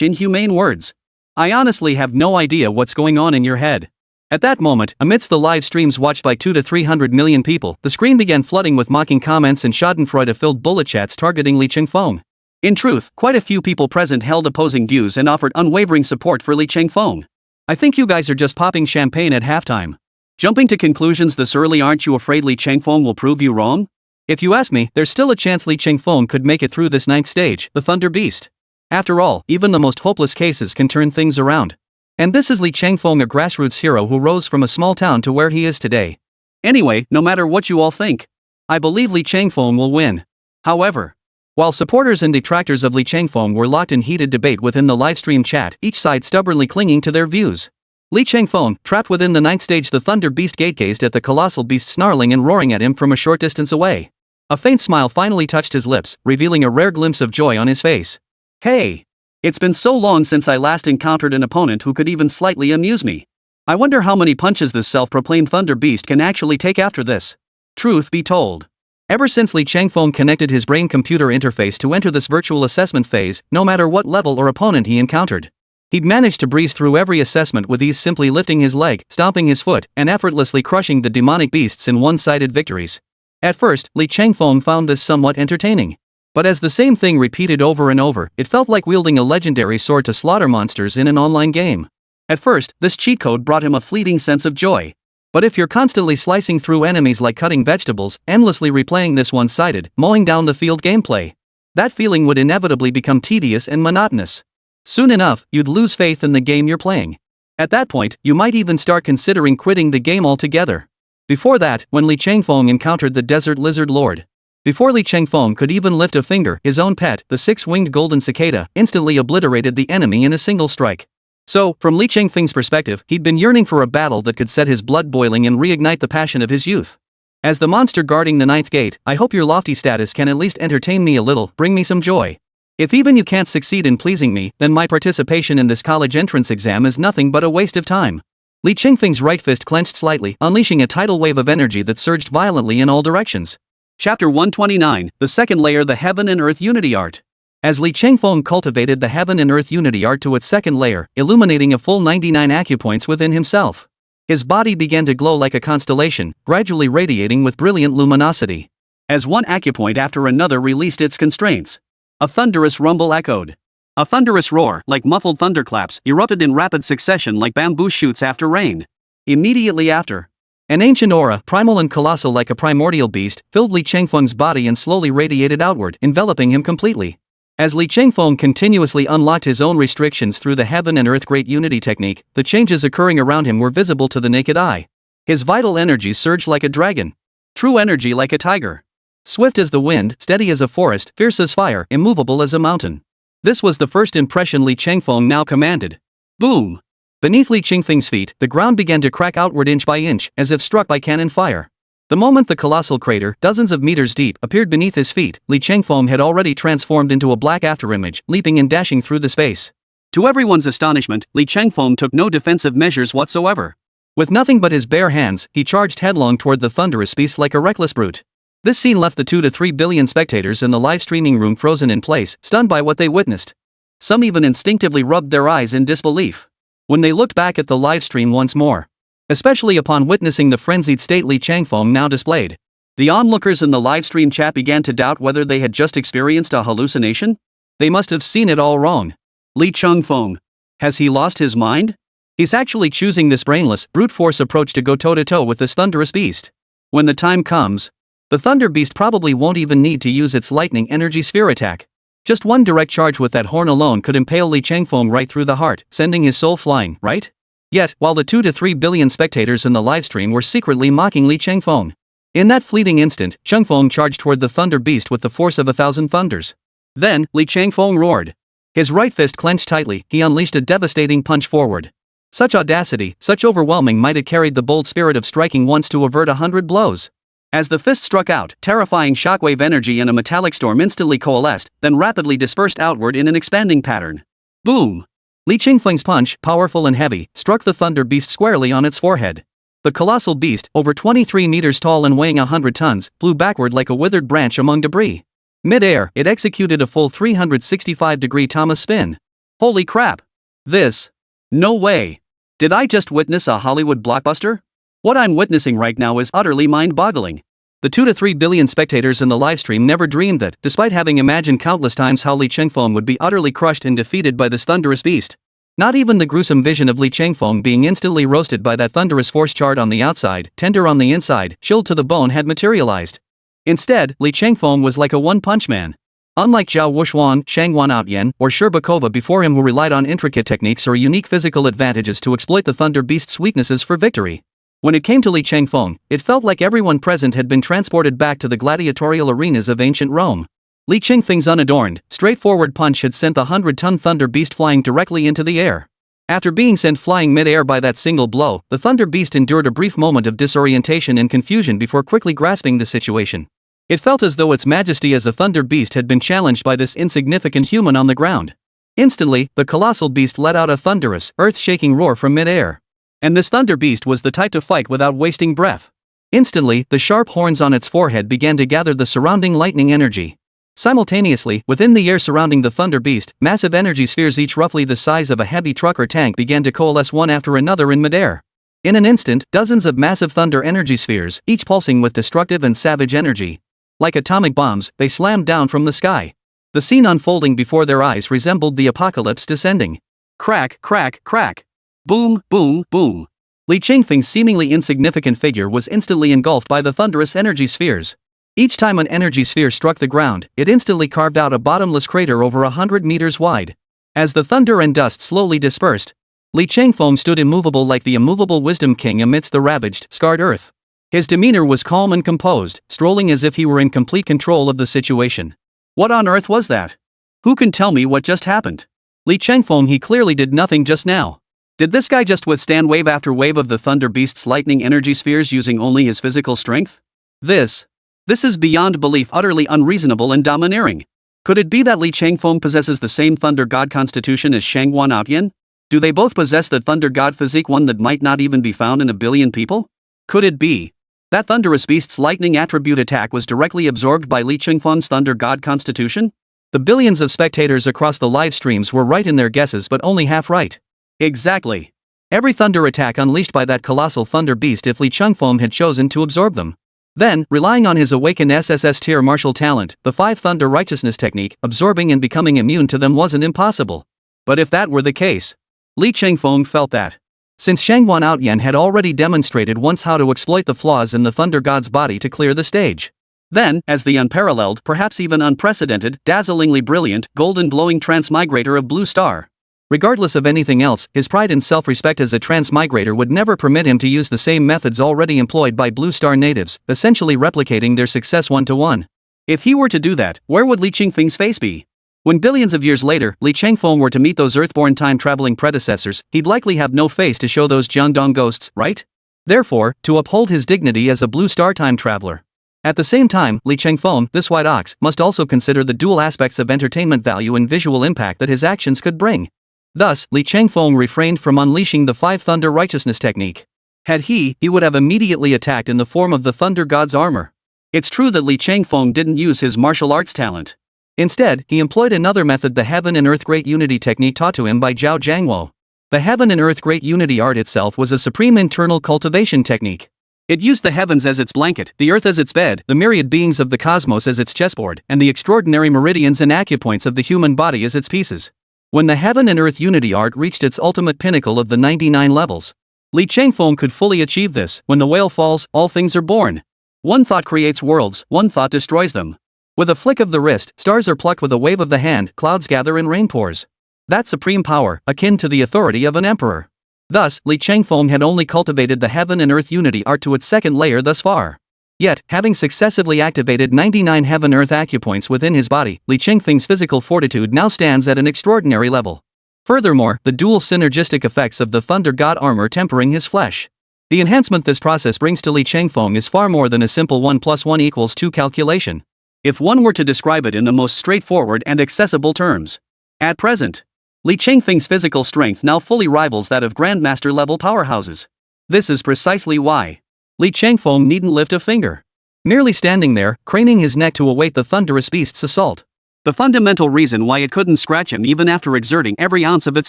inhumane words? I honestly have no idea what's going on in your head. At that moment, amidst the live streams watched by 2 to 300 million people, the screen began flooding with mocking comments and schadenfreude-filled bullet chats targeting Li Changfeng. In truth, quite a few people present held opposing views and offered unwavering support for Li Changfeng. I think you guys are just popping champagne at halftime. Jumping to conclusions this early, aren't you afraid Li Changfeng will prove you wrong? If you ask me, there's still a chance Li Changfeng could make it through this 9th stage, the Thunder Beast. After all, even the most hopeless cases can turn things around. And this is Li Changfeng, a grassroots hero who rose from a small town to where he is today. Anyway, no matter what you all think, I believe Li Changfeng will win. However, while supporters and detractors of Li Changfeng were locked in heated debate within the livestream chat, each side stubbornly clinging to their views. Li Changfeng, trapped within the 9th stage, the Thunder Beast gate, gazed at the colossal beast snarling and roaring at him from a short distance away. A faint smile finally touched his lips, revealing a rare glimpse of joy on his face. Hey! It's been so long since I last encountered an opponent who could even slightly amuse me. I wonder how many punches this self-proclaimed Thunder Beast can actually take after this. Truth be told, Ever since Li Changfeng connected his brain-computer interface to enter this virtual assessment phase, no matter what level or opponent he encountered, he'd managed to breeze through every assessment with ease, simply lifting his leg, stomping his foot, and effortlessly crushing the demonic beasts in one-sided victories. At first, Li Changfeng found this somewhat entertaining. But as the same thing repeated over and over, it felt like wielding a legendary sword to slaughter monsters in an online game. At first, this cheat code brought him a fleeting sense of joy. But if you're constantly slicing through enemies like cutting vegetables, endlessly replaying this one-sided, mowing down the field gameplay, that feeling would inevitably become tedious and monotonous. Soon enough, you'd lose faith in the game you're playing. At that point, you might even start considering quitting the game altogether. Before that, when Li Changfeng encountered the Desert Lizard Lord, before Li Changfeng could even lift a finger, his own pet, the six-winged golden cicada, instantly obliterated the enemy in a single strike. So, from Li Changfeng's perspective, he'd been yearning for a battle that could set his blood boiling and reignite the passion of his youth. As the monster guarding the ninth gate, I hope your lofty status can at least entertain me a little, bring me some joy. If even you can't succeed in pleasing me, then my participation in this college entrance exam is nothing but a waste of time. Li Changfeng's right fist clenched slightly, unleashing a tidal wave of energy that surged violently in all directions. Chapter 129, the second layer, the Heaven and Earth Unity Art. As Li Changfeng cultivated the Heaven and Earth Unity Art to its second layer, illuminating a full 99 acupoints within himself, his body began to glow like a constellation, gradually radiating with brilliant luminosity. As one acupoint after another released its constraints, a thunderous rumble echoed. A thunderous roar, like muffled thunderclaps, erupted in rapid succession like bamboo shoots after rain. Immediately after, an ancient aura, primal and colossal like a primordial beast, filled Li Changfeng's body and slowly radiated outward, enveloping him completely. As Li Changfeng continuously unlocked his own restrictions through the Heaven and Earth Great Unity technique, the changes occurring around him were visible to the naked eye. His vital energy surged like a dragon. True energy like a tiger. Swift as the wind, steady as a forest, fierce as fire, immovable as a mountain. This was the first impression Li Changfeng now commanded. Boom! Beneath Li Changfeng's feet, the ground began to crack outward inch by inch, as if struck by cannon fire. The moment the colossal crater, dozens of meters deep, appeared beneath his feet, Li Changfeng had already transformed into a black afterimage, leaping and dashing through the space. To everyone's astonishment, Li Changfeng took no defensive measures whatsoever. With nothing but his bare hands, he charged headlong toward the thunderous beast like a reckless brute. This scene left the 2 to 3 billion spectators in the live streaming room frozen in place, stunned by what they witnessed. Some even instinctively rubbed their eyes in disbelief when they looked back at the live stream once more, especially upon witnessing the frenzied state Li Changfeng now displayed. The onlookers in the livestream chat began to doubt whether they had just experienced a hallucination. They must have seen it all wrong. Li Changfeng, has he lost his mind? He's actually choosing this brainless, brute force approach to go toe-to-toe with this thunderous beast. When the time comes, the thunder beast probably won't even need to use its lightning energy sphere attack. Just one direct charge with that horn alone could impale Li Changfeng right through the heart, sending his soul flying, right? Yet, while the 2 to 3 billion spectators in the livestream were secretly mocking Li Changfeng, in that fleeting instant, Changfeng charged toward the thunder beast with the force of 1,000 thunders. Then, Li Changfeng roared. His right fist clenched tightly, he unleashed a devastating punch forward. Such audacity, such overwhelming might have carried the bold spirit of striking once to avert 100 blows. As the fist struck out, terrifying shockwave energy and a metallic storm instantly coalesced, then rapidly dispersed outward in an expanding pattern. Boom! Li Changfeng's punch, powerful and heavy, struck the thunder beast squarely on its forehead. The colossal beast, over 23 meters tall and weighing 100 tons, flew backward like a withered branch among debris. Mid-air, it executed a full 365-degree Thomas spin. Holy crap! This? No way! Did I just witness a Hollywood blockbuster? What I'm witnessing right now is utterly mind-boggling. The 2 to 3 billion spectators in the livestream never dreamed that, despite having imagined countless times how Li Changfeng would be utterly crushed and defeated by this thunderous beast. Not even the gruesome vision of Li Changfeng being instantly roasted by that thunderous force charred on the outside, tender on the inside, chilled to the bone had materialized. Instead, Li Changfeng was like a one-punch man. Unlike Zhao Wuxuan, Shangguan Outyan, or Sherbakova before him who relied on intricate techniques or unique physical advantages to exploit the thunder beast's weaknesses for victory. When it came to Li Changfeng, it felt like everyone present had been transported back to the gladiatorial arenas of ancient Rome. Li Changfeng's unadorned, straightforward punch had sent the 100-ton thunder beast flying directly into the air. After being sent flying mid-air by that single blow, the thunder beast endured a brief moment of disorientation and confusion before quickly grasping the situation. It felt as though its majesty as a thunder beast had been challenged by this insignificant human on the ground. Instantly, the colossal beast let out a thunderous, earth-shaking roar from mid-air. And this thunder beast was the type to fight without wasting breath. Instantly, the sharp horns on its forehead began to gather the surrounding lightning energy. Simultaneously, within the air surrounding the thunder beast, massive energy spheres each roughly the size of a heavy truck or tank began to coalesce one after another in midair. In an instant, dozens of massive thunder energy spheres, each pulsing with destructive and savage energy. Like atomic bombs, they slammed down from the sky. The scene unfolding before their eyes resembled the apocalypse descending. Crack, crack, crack. Boom, boom, boom. Li Qingfeng's seemingly insignificant figure was instantly engulfed by the thunderous energy spheres. Each time an energy sphere struck the ground, it instantly carved out a bottomless crater over 100 meters wide. As the thunder and dust slowly dispersed, Li Qingfeng stood immovable like the immovable wisdom king amidst the ravaged, scarred earth. His demeanor was calm and composed, strolling as if he were in complete control of the situation. What on earth was that? Who can tell me what just happened? Li Qingfeng, he clearly did nothing just now. Did this guy just withstand wave after wave of the thunder beast's lightning energy spheres using only his physical strength? This is beyond belief, utterly unreasonable and domineering. Could it be that Li Qingfeng possesses the same thunder god constitution as Shangguan Outyan? Do they both possess the thunder god physique, one that might not even be found in a billion people? Could it be that thunderous beast's lightning attribute attack was directly absorbed by Li Qingfeng's thunder god constitution? The billions of spectators across the live streams were right in their guesses, but only half right. Exactly. Every thunder attack unleashed by that colossal thunder beast if Li Qingfeng had chosen to absorb them. Then, relying on his awakened SSS tier martial talent, the 5 thunder righteousness technique, absorbing and becoming immune to them wasn't impossible. But if that were the case, Li Qingfeng felt that, since Shangguan Outyan had already demonstrated once how to exploit the flaws in the thunder god's body to clear the stage, then, as the unparalleled, perhaps even unprecedented, dazzlingly brilliant, golden-glowing transmigrator of Blue Star, regardless of anything else, his pride and self-respect as a transmigrator would never permit him to use the same methods already employed by Blue Star natives, essentially replicating their success one-to-one. If he were to do that, where would Li Qingfeng's face be? When billions of years later, Li Qingfeng were to meet those earthborn time-traveling predecessors, he'd likely have no face to show those Jiangdong ghosts, right? Therefore, to uphold his dignity as a Blue Star time traveler. At the same time, Li Qingfeng, this white ox, must also consider the dual aspects of entertainment value and visual impact that his actions could bring. Thus, Li Qingfeng refrained from unleashing the 5 thunder righteousness technique. Had he would have immediately attacked in the form of the thunder god's armor. It's true that Li Qingfeng didn't use his martial arts talent. Instead, he employed another method, the Heaven and Earth Great Unity technique taught to him by Zhao Jiangwo. The Heaven and Earth Great Unity art itself was a supreme internal cultivation technique. It used the heavens as its blanket, the earth as its bed, the myriad beings of the cosmos as its chessboard, and the extraordinary meridians and acupoints of the human body as its pieces. When the Heaven and Earth Unity art reached its ultimate pinnacle of the 99 levels, Li Qingfeng could fully achieve this. When the whale falls, all things are born. One thought creates worlds, one thought destroys them. With a flick of the wrist, stars are plucked. With a wave of the hand, clouds gather and rain pours. That supreme power, akin to the authority of an emperor. Thus, Li Qingfeng had only cultivated the Heaven and Earth Unity art to its second layer thus far. Yet, having successively activated 99 Heaven-Earth acupoints within his body, Li Qingfeng's physical fortitude now stands at an extraordinary level. Furthermore, the dual synergistic effects of the Thunder God armor tempering his flesh. The enhancement this process brings to Li Qingfeng is far more than a simple 1 + 1 = 2 calculation. If one were to describe it in the most straightforward and accessible terms. At present, Li Qingfeng's physical strength now fully rivals that of Grandmaster-level powerhouses. This is precisely why Li Qingfeng needn't lift a finger. Merely standing there, craning his neck to await the thunderous beast's assault. The fundamental reason why it couldn't scratch him even after exerting every ounce of its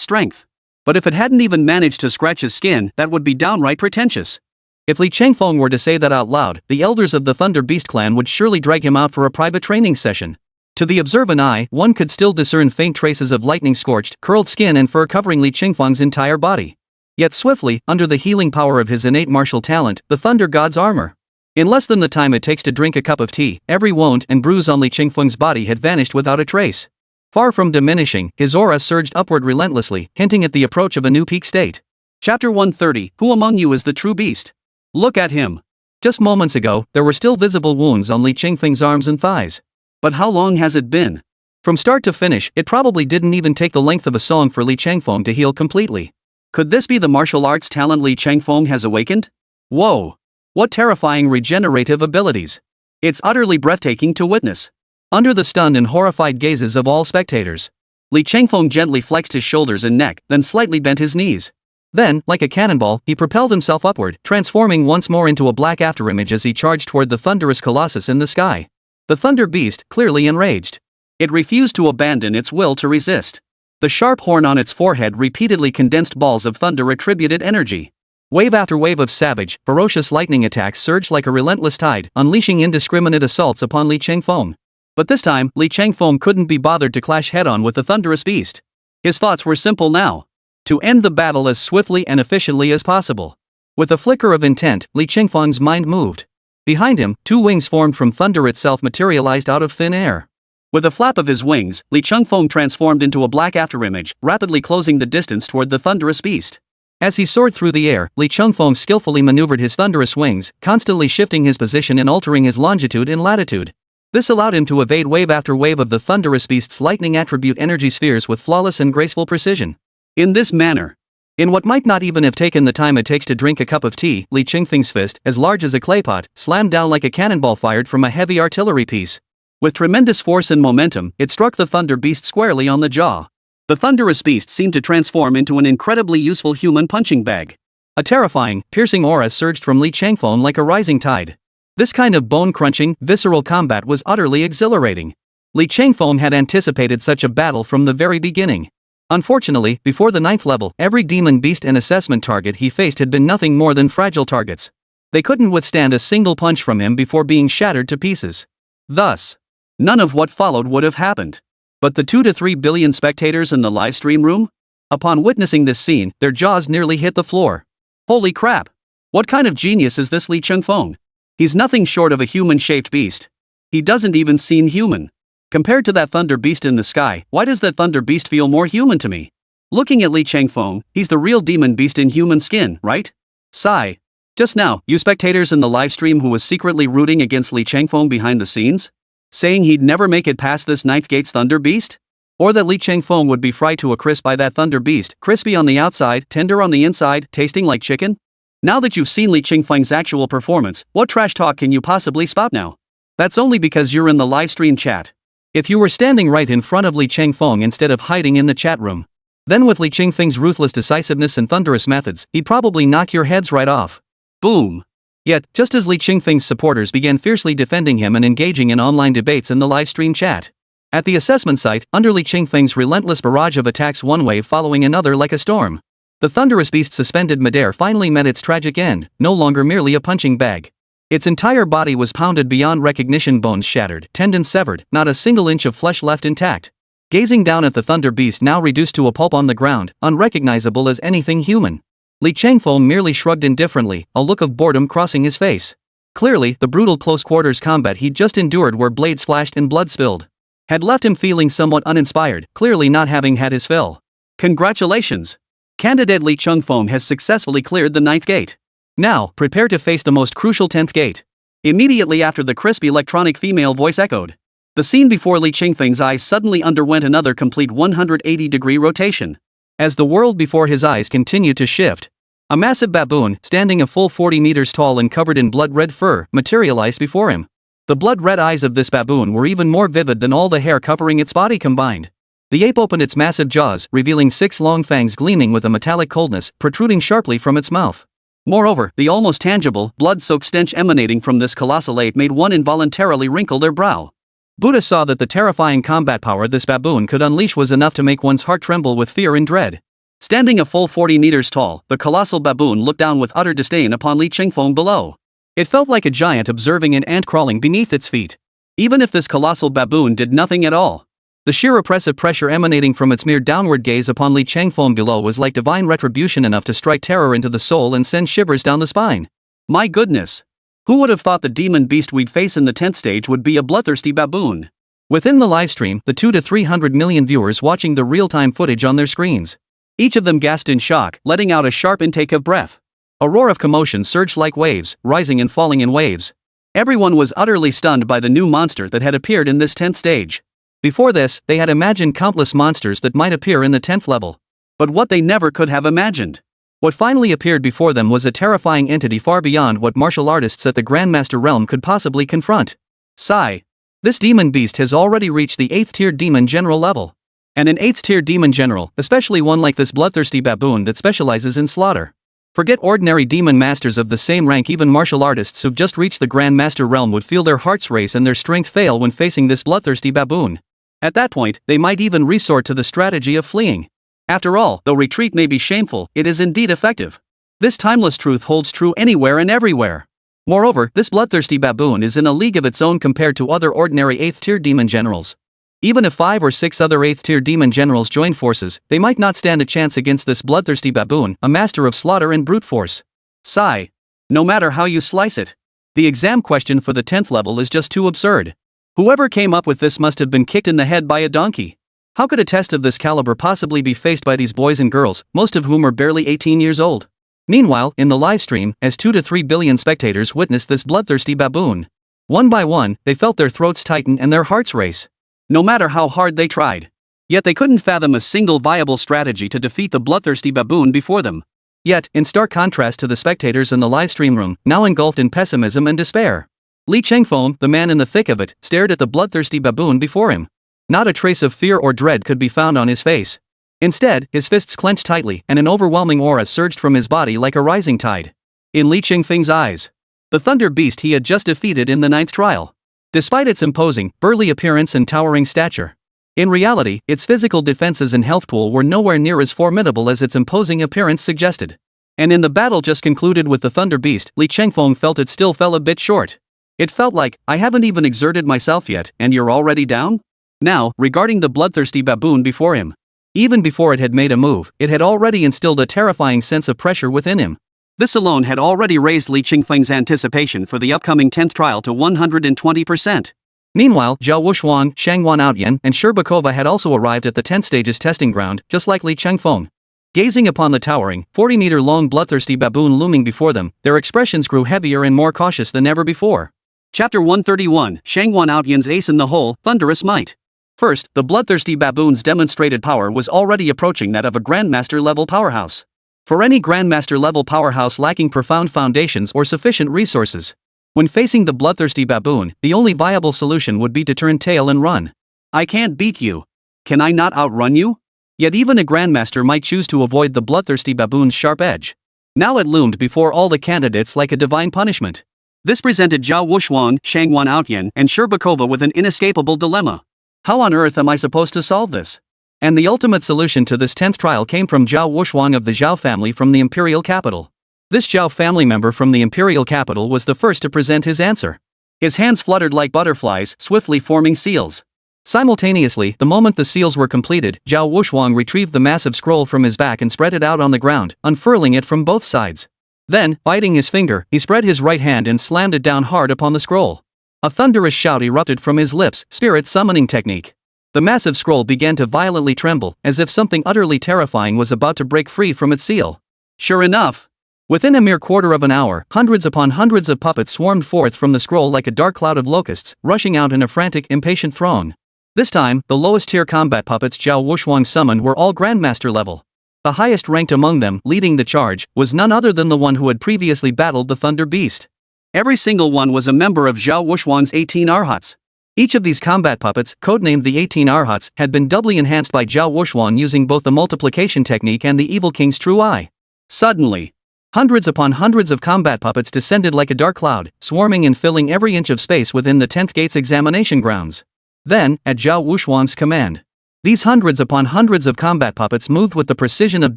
strength. But if it hadn't even managed to scratch his skin, that would be downright pretentious. If Li Qingfeng were to say that out loud, the elders of the Thunder Beast clan would surely drag him out for a private training session. To the observant eye, one could still discern faint traces of lightning-scorched, curled skin and fur covering Li Qingfeng's entire body. Yet swiftly, under the healing power of his innate martial talent, the Thunder God's armor. In less than the time it takes to drink a cup of tea, every wound and bruise on Li Qingfeng's body had vanished without a trace. Far from diminishing, his aura surged upward relentlessly, hinting at the approach of a new peak state. Chapter 130, Who among you is the true beast? Look at him. Just moments ago, there were still visible wounds on Li Qingfeng's arms and thighs. But how long has it been? From start to finish, it probably didn't even take the length of a song for Li Qingfeng to heal completely. Could this be the martial arts talent Li Qingfeng has awakened? Whoa! What terrifying regenerative abilities! It's utterly breathtaking to witness. Under the stunned and horrified gazes of all spectators, Li Qingfeng gently flexed his shoulders and neck, then slightly bent his knees. Then, like a cannonball, he propelled himself upward, transforming once more into a black afterimage as he charged toward the thunderous colossus in the sky. The thunder beast, clearly enraged. It refused to abandon its will to resist. The sharp horn on its forehead repeatedly condensed balls of thunder-attributed energy. Wave after wave of savage, ferocious lightning attacks surged like a relentless tide, unleashing indiscriminate assaults upon Li Changfeng. But this time, Li Changfeng couldn't be bothered to clash head-on with the thunderous beast. His thoughts were simple now. To end the battle as swiftly and efficiently as possible. With a flicker of intent, Li Changfeng's mind moved. Behind him, two wings formed from thunder itself materialized out of thin air. With a flap of his wings, Li Changfeng transformed into a black afterimage, rapidly closing the distance toward the thunderous beast. As he soared through the air, Li Changfeng skillfully maneuvered his thunderous wings, constantly shifting his position and altering his longitude and latitude. This allowed him to evade wave after wave of the thunderous beast's lightning attribute energy spheres with flawless and graceful precision. In this manner, in what might not even have taken the time it takes to drink a cup of tea, Li Changfeng's fist, as large as a claypot, slammed down like a cannonball fired from a heavy artillery piece. With tremendous force and momentum, it struck the thunder beast squarely on the jaw. The thunderous beast seemed to transform into an incredibly useful human punching bag. A terrifying, piercing aura surged from Li Changfeng like a rising tide. This kind of bone-crunching, visceral combat was utterly exhilarating. Li Changfeng had anticipated such a battle from the very beginning. Unfortunately, before the 9th level, every demon beast and assessment target he faced had been nothing more than fragile targets. They couldn't withstand a single punch from him before being shattered to pieces. Thus, none of what followed would have happened. But the 2 to 3 billion spectators in the live stream room? Upon witnessing this scene, their jaws nearly hit the floor. Holy crap! What kind of genius is this Li Changfeng? He's nothing short of a human-shaped beast. He doesn't even seem human. Compared to that thunder beast in the sky, why does that thunder beast feel more human to me? Looking at Li Changfeng, he's the real demon beast in human skin, right? Sigh. Just now, you spectators in the live stream who was secretly rooting against Li Changfeng behind the scenes? Saying he'd never make it past this 9th gate's thunder beast? Or that Li Changfeng would be fried to a crisp by that thunder beast, crispy on the outside, tender on the inside, tasting like chicken? Now that you've seen Li Changfeng's actual performance, what trash talk can you possibly spout now? That's only because you're in the live stream chat. If you were standing right in front of Li Changfeng instead of hiding in the chat room, then with Li Changfeng's ruthless decisiveness and thunderous methods, he'd probably knock your heads right off. Boom. Yet, just as Li Changfeng's supporters began fiercely defending him and engaging in online debates in the live stream chat, at the assessment site, under Li Changfeng's relentless barrage of attacks, one wave following another like a storm, the thunderous beast suspended midair finally met its tragic end, no longer merely a punching bag. Its entire body was pounded beyond recognition, bones shattered, tendons severed, not a single inch of flesh left intact. Gazing down at the thunder beast now reduced to a pulp on the ground, unrecognizable as anything human, Li Changfeng merely shrugged indifferently, a look of boredom crossing his face. Clearly, the brutal close-quarters combat he'd just endured where blades flashed and blood spilled had left him feeling somewhat uninspired, clearly not having had his fill. Congratulations! Candidate Li Changfeng has successfully cleared the 9th gate. Now, prepare to face the most crucial 10th gate. Immediately after the crisp electronic female voice echoed, the scene before Li Changfeng's eyes suddenly underwent another complete 180-degree rotation. As the world before his eyes continued to shift, a massive baboon, standing a full 40 meters tall and covered in blood-red fur, materialized before him. The blood-red eyes of this baboon were even more vivid than all the hair covering its body combined. The ape opened its massive jaws, revealing 6 long fangs gleaming with a metallic coldness, protruding sharply from its mouth. Moreover, the almost tangible, blood-soaked stench emanating from this colossal ape made one involuntarily wrinkle their brow. Buddha saw that the terrifying combat power this baboon could unleash was enough to make one's heart tremble with fear and dread. Standing a full 40 meters tall, the colossal baboon looked down with utter disdain upon Li Changfeng below. It felt like a giant observing an ant crawling beneath its feet. Even if this colossal baboon did nothing at all, the sheer oppressive pressure emanating from its mere downward gaze upon Li Changfeng below was like divine retribution, enough to strike terror into the soul and send shivers down the spine. My goodness! Who would have thought the demon beast we'd face in the 10th stage would be a bloodthirsty baboon? Within the livestream, the 2 to 300 million viewers watching the real-time footage on their screens, each of them gasped in shock, letting out a sharp intake of breath. A roar of commotion surged like waves, rising and falling in waves. Everyone was utterly stunned by the new monster that had appeared in this 10th stage. Before this, they had imagined countless monsters that might appear in the 10th level. But what they never could have imagined, what finally appeared before them, was a terrifying entity far beyond what martial artists at the Grandmaster realm could possibly confront. Sigh. This demon beast has already reached the 8th tier demon general level. And an 8th tier demon general, especially one like this bloodthirsty baboon that specializes in slaughter. Forget ordinary demon masters of the same rank, even martial artists who've just reached the Grand Master realm would feel their hearts race and their strength fail when facing this bloodthirsty baboon. At that point, they might even resort to the strategy of fleeing. After all, though retreat may be shameful, it is indeed effective. This timeless truth holds true anywhere and everywhere. Moreover, this bloodthirsty baboon is in a league of its own compared to other ordinary 8th tier demon generals. Even if 5 or 6 other 8th tier demon generals join forces, they might not stand a chance against this bloodthirsty baboon, a master of slaughter and brute force. Sigh. No matter how you slice it. The exam question for the 10th level is just too absurd. Whoever came up with this must have been kicked in the head by a donkey. How could a test of this caliber possibly be faced by these boys and girls, most of whom are barely 18 years old? Meanwhile, in the livestream, as 2 to 3 billion spectators witnessed this bloodthirsty baboon. One by one, they felt their throats tighten and their hearts race. No matter how hard they tried. Yet they couldn't fathom a single viable strategy to defeat the bloodthirsty baboon before them. Yet, in stark contrast to the spectators in the livestream room, now engulfed in pessimism and despair, Li Chengfeng, the man in the thick of it, stared at the bloodthirsty baboon before him. Not a trace of fear or dread could be found on his face. Instead, his fists clenched tightly and an overwhelming aura surged from his body like a rising tide. In Li Chengfeng's eyes, the thunder beast he had just defeated in the 9th trial. Despite its imposing, burly appearance and towering stature, in reality, its physical defenses and health pool were nowhere near as formidable as its imposing appearance suggested. And in the battle just concluded with the thunder beast, Li Chengfeng felt it still fell a bit short. It felt like, I haven't even exerted myself yet, and you're already down? Now, regarding the bloodthirsty baboon before him. Even before it had made a move, it had already instilled a terrifying sense of pressure within him. This alone had already raised Li Chengfeng's anticipation for the upcoming 10th trial to 120%. Meanwhile, Zhao Wushuang, Shangwan Outyan, and Sherbakova had also arrived at the 10th stage's testing ground, just like Li Chengfeng. Gazing upon the towering, 40-meter-long bloodthirsty baboon looming before them, their expressions grew heavier and more cautious than ever before. Chapter 131, Shangwan Outyan's Ace in the Hole, Thunderous Might. First, the bloodthirsty baboon's demonstrated power was already approaching that of a Grandmaster-level powerhouse. For any Grandmaster-level powerhouse lacking profound foundations or sufficient resources, when facing the bloodthirsty baboon, the only viable solution would be to turn tail and run. I can't beat you. Can I not outrun you? Yet even a Grandmaster might choose to avoid the bloodthirsty baboon's sharp edge. Now it loomed before all the candidates like a divine punishment. This presented Zhao Wushuang, Shangwan Outyan, and Sherbakova with an inescapable dilemma. How on earth am I supposed to solve this? And the ultimate solution to this 10th trial came from Zhao Wushuang of the Zhao family from the imperial capital. This Zhao family member from the imperial capital was the first to present his answer. His hands fluttered like butterflies, swiftly forming seals. Simultaneously, the moment the seals were completed, Zhao Wushuang retrieved the massive scroll from his back and spread it out on the ground, unfurling it from both sides. Then, biting his finger, he spread his right hand and slammed it down hard upon the scroll. A thunderous shout erupted from his lips, spirit summoning technique. The massive scroll began to violently tremble, as if something utterly terrifying was about to break free from its seal. Sure enough, within a mere quarter of an hour, hundreds upon hundreds of puppets swarmed forth from the scroll like a dark cloud of locusts, rushing out in a frantic, impatient throng. This time, the lowest-tier combat puppets Zhao Wushuang summoned were all Grandmaster level. The highest ranked among them, leading the charge, was none other than the one who had previously battled the Thunder Beast. Every single one was a member of Zhao Wushuang's 18 Arhats. Each of these combat puppets, codenamed the 18 Arhats, had been doubly enhanced by Zhao Wushuang using both the multiplication technique and the Evil King's True Eye. Suddenly, hundreds upon hundreds of combat puppets descended like a dark cloud, swarming and filling every inch of space within the 10th Gate's examination grounds. Then, at Zhao Wushuang's command, these hundreds upon hundreds of combat puppets moved with the precision of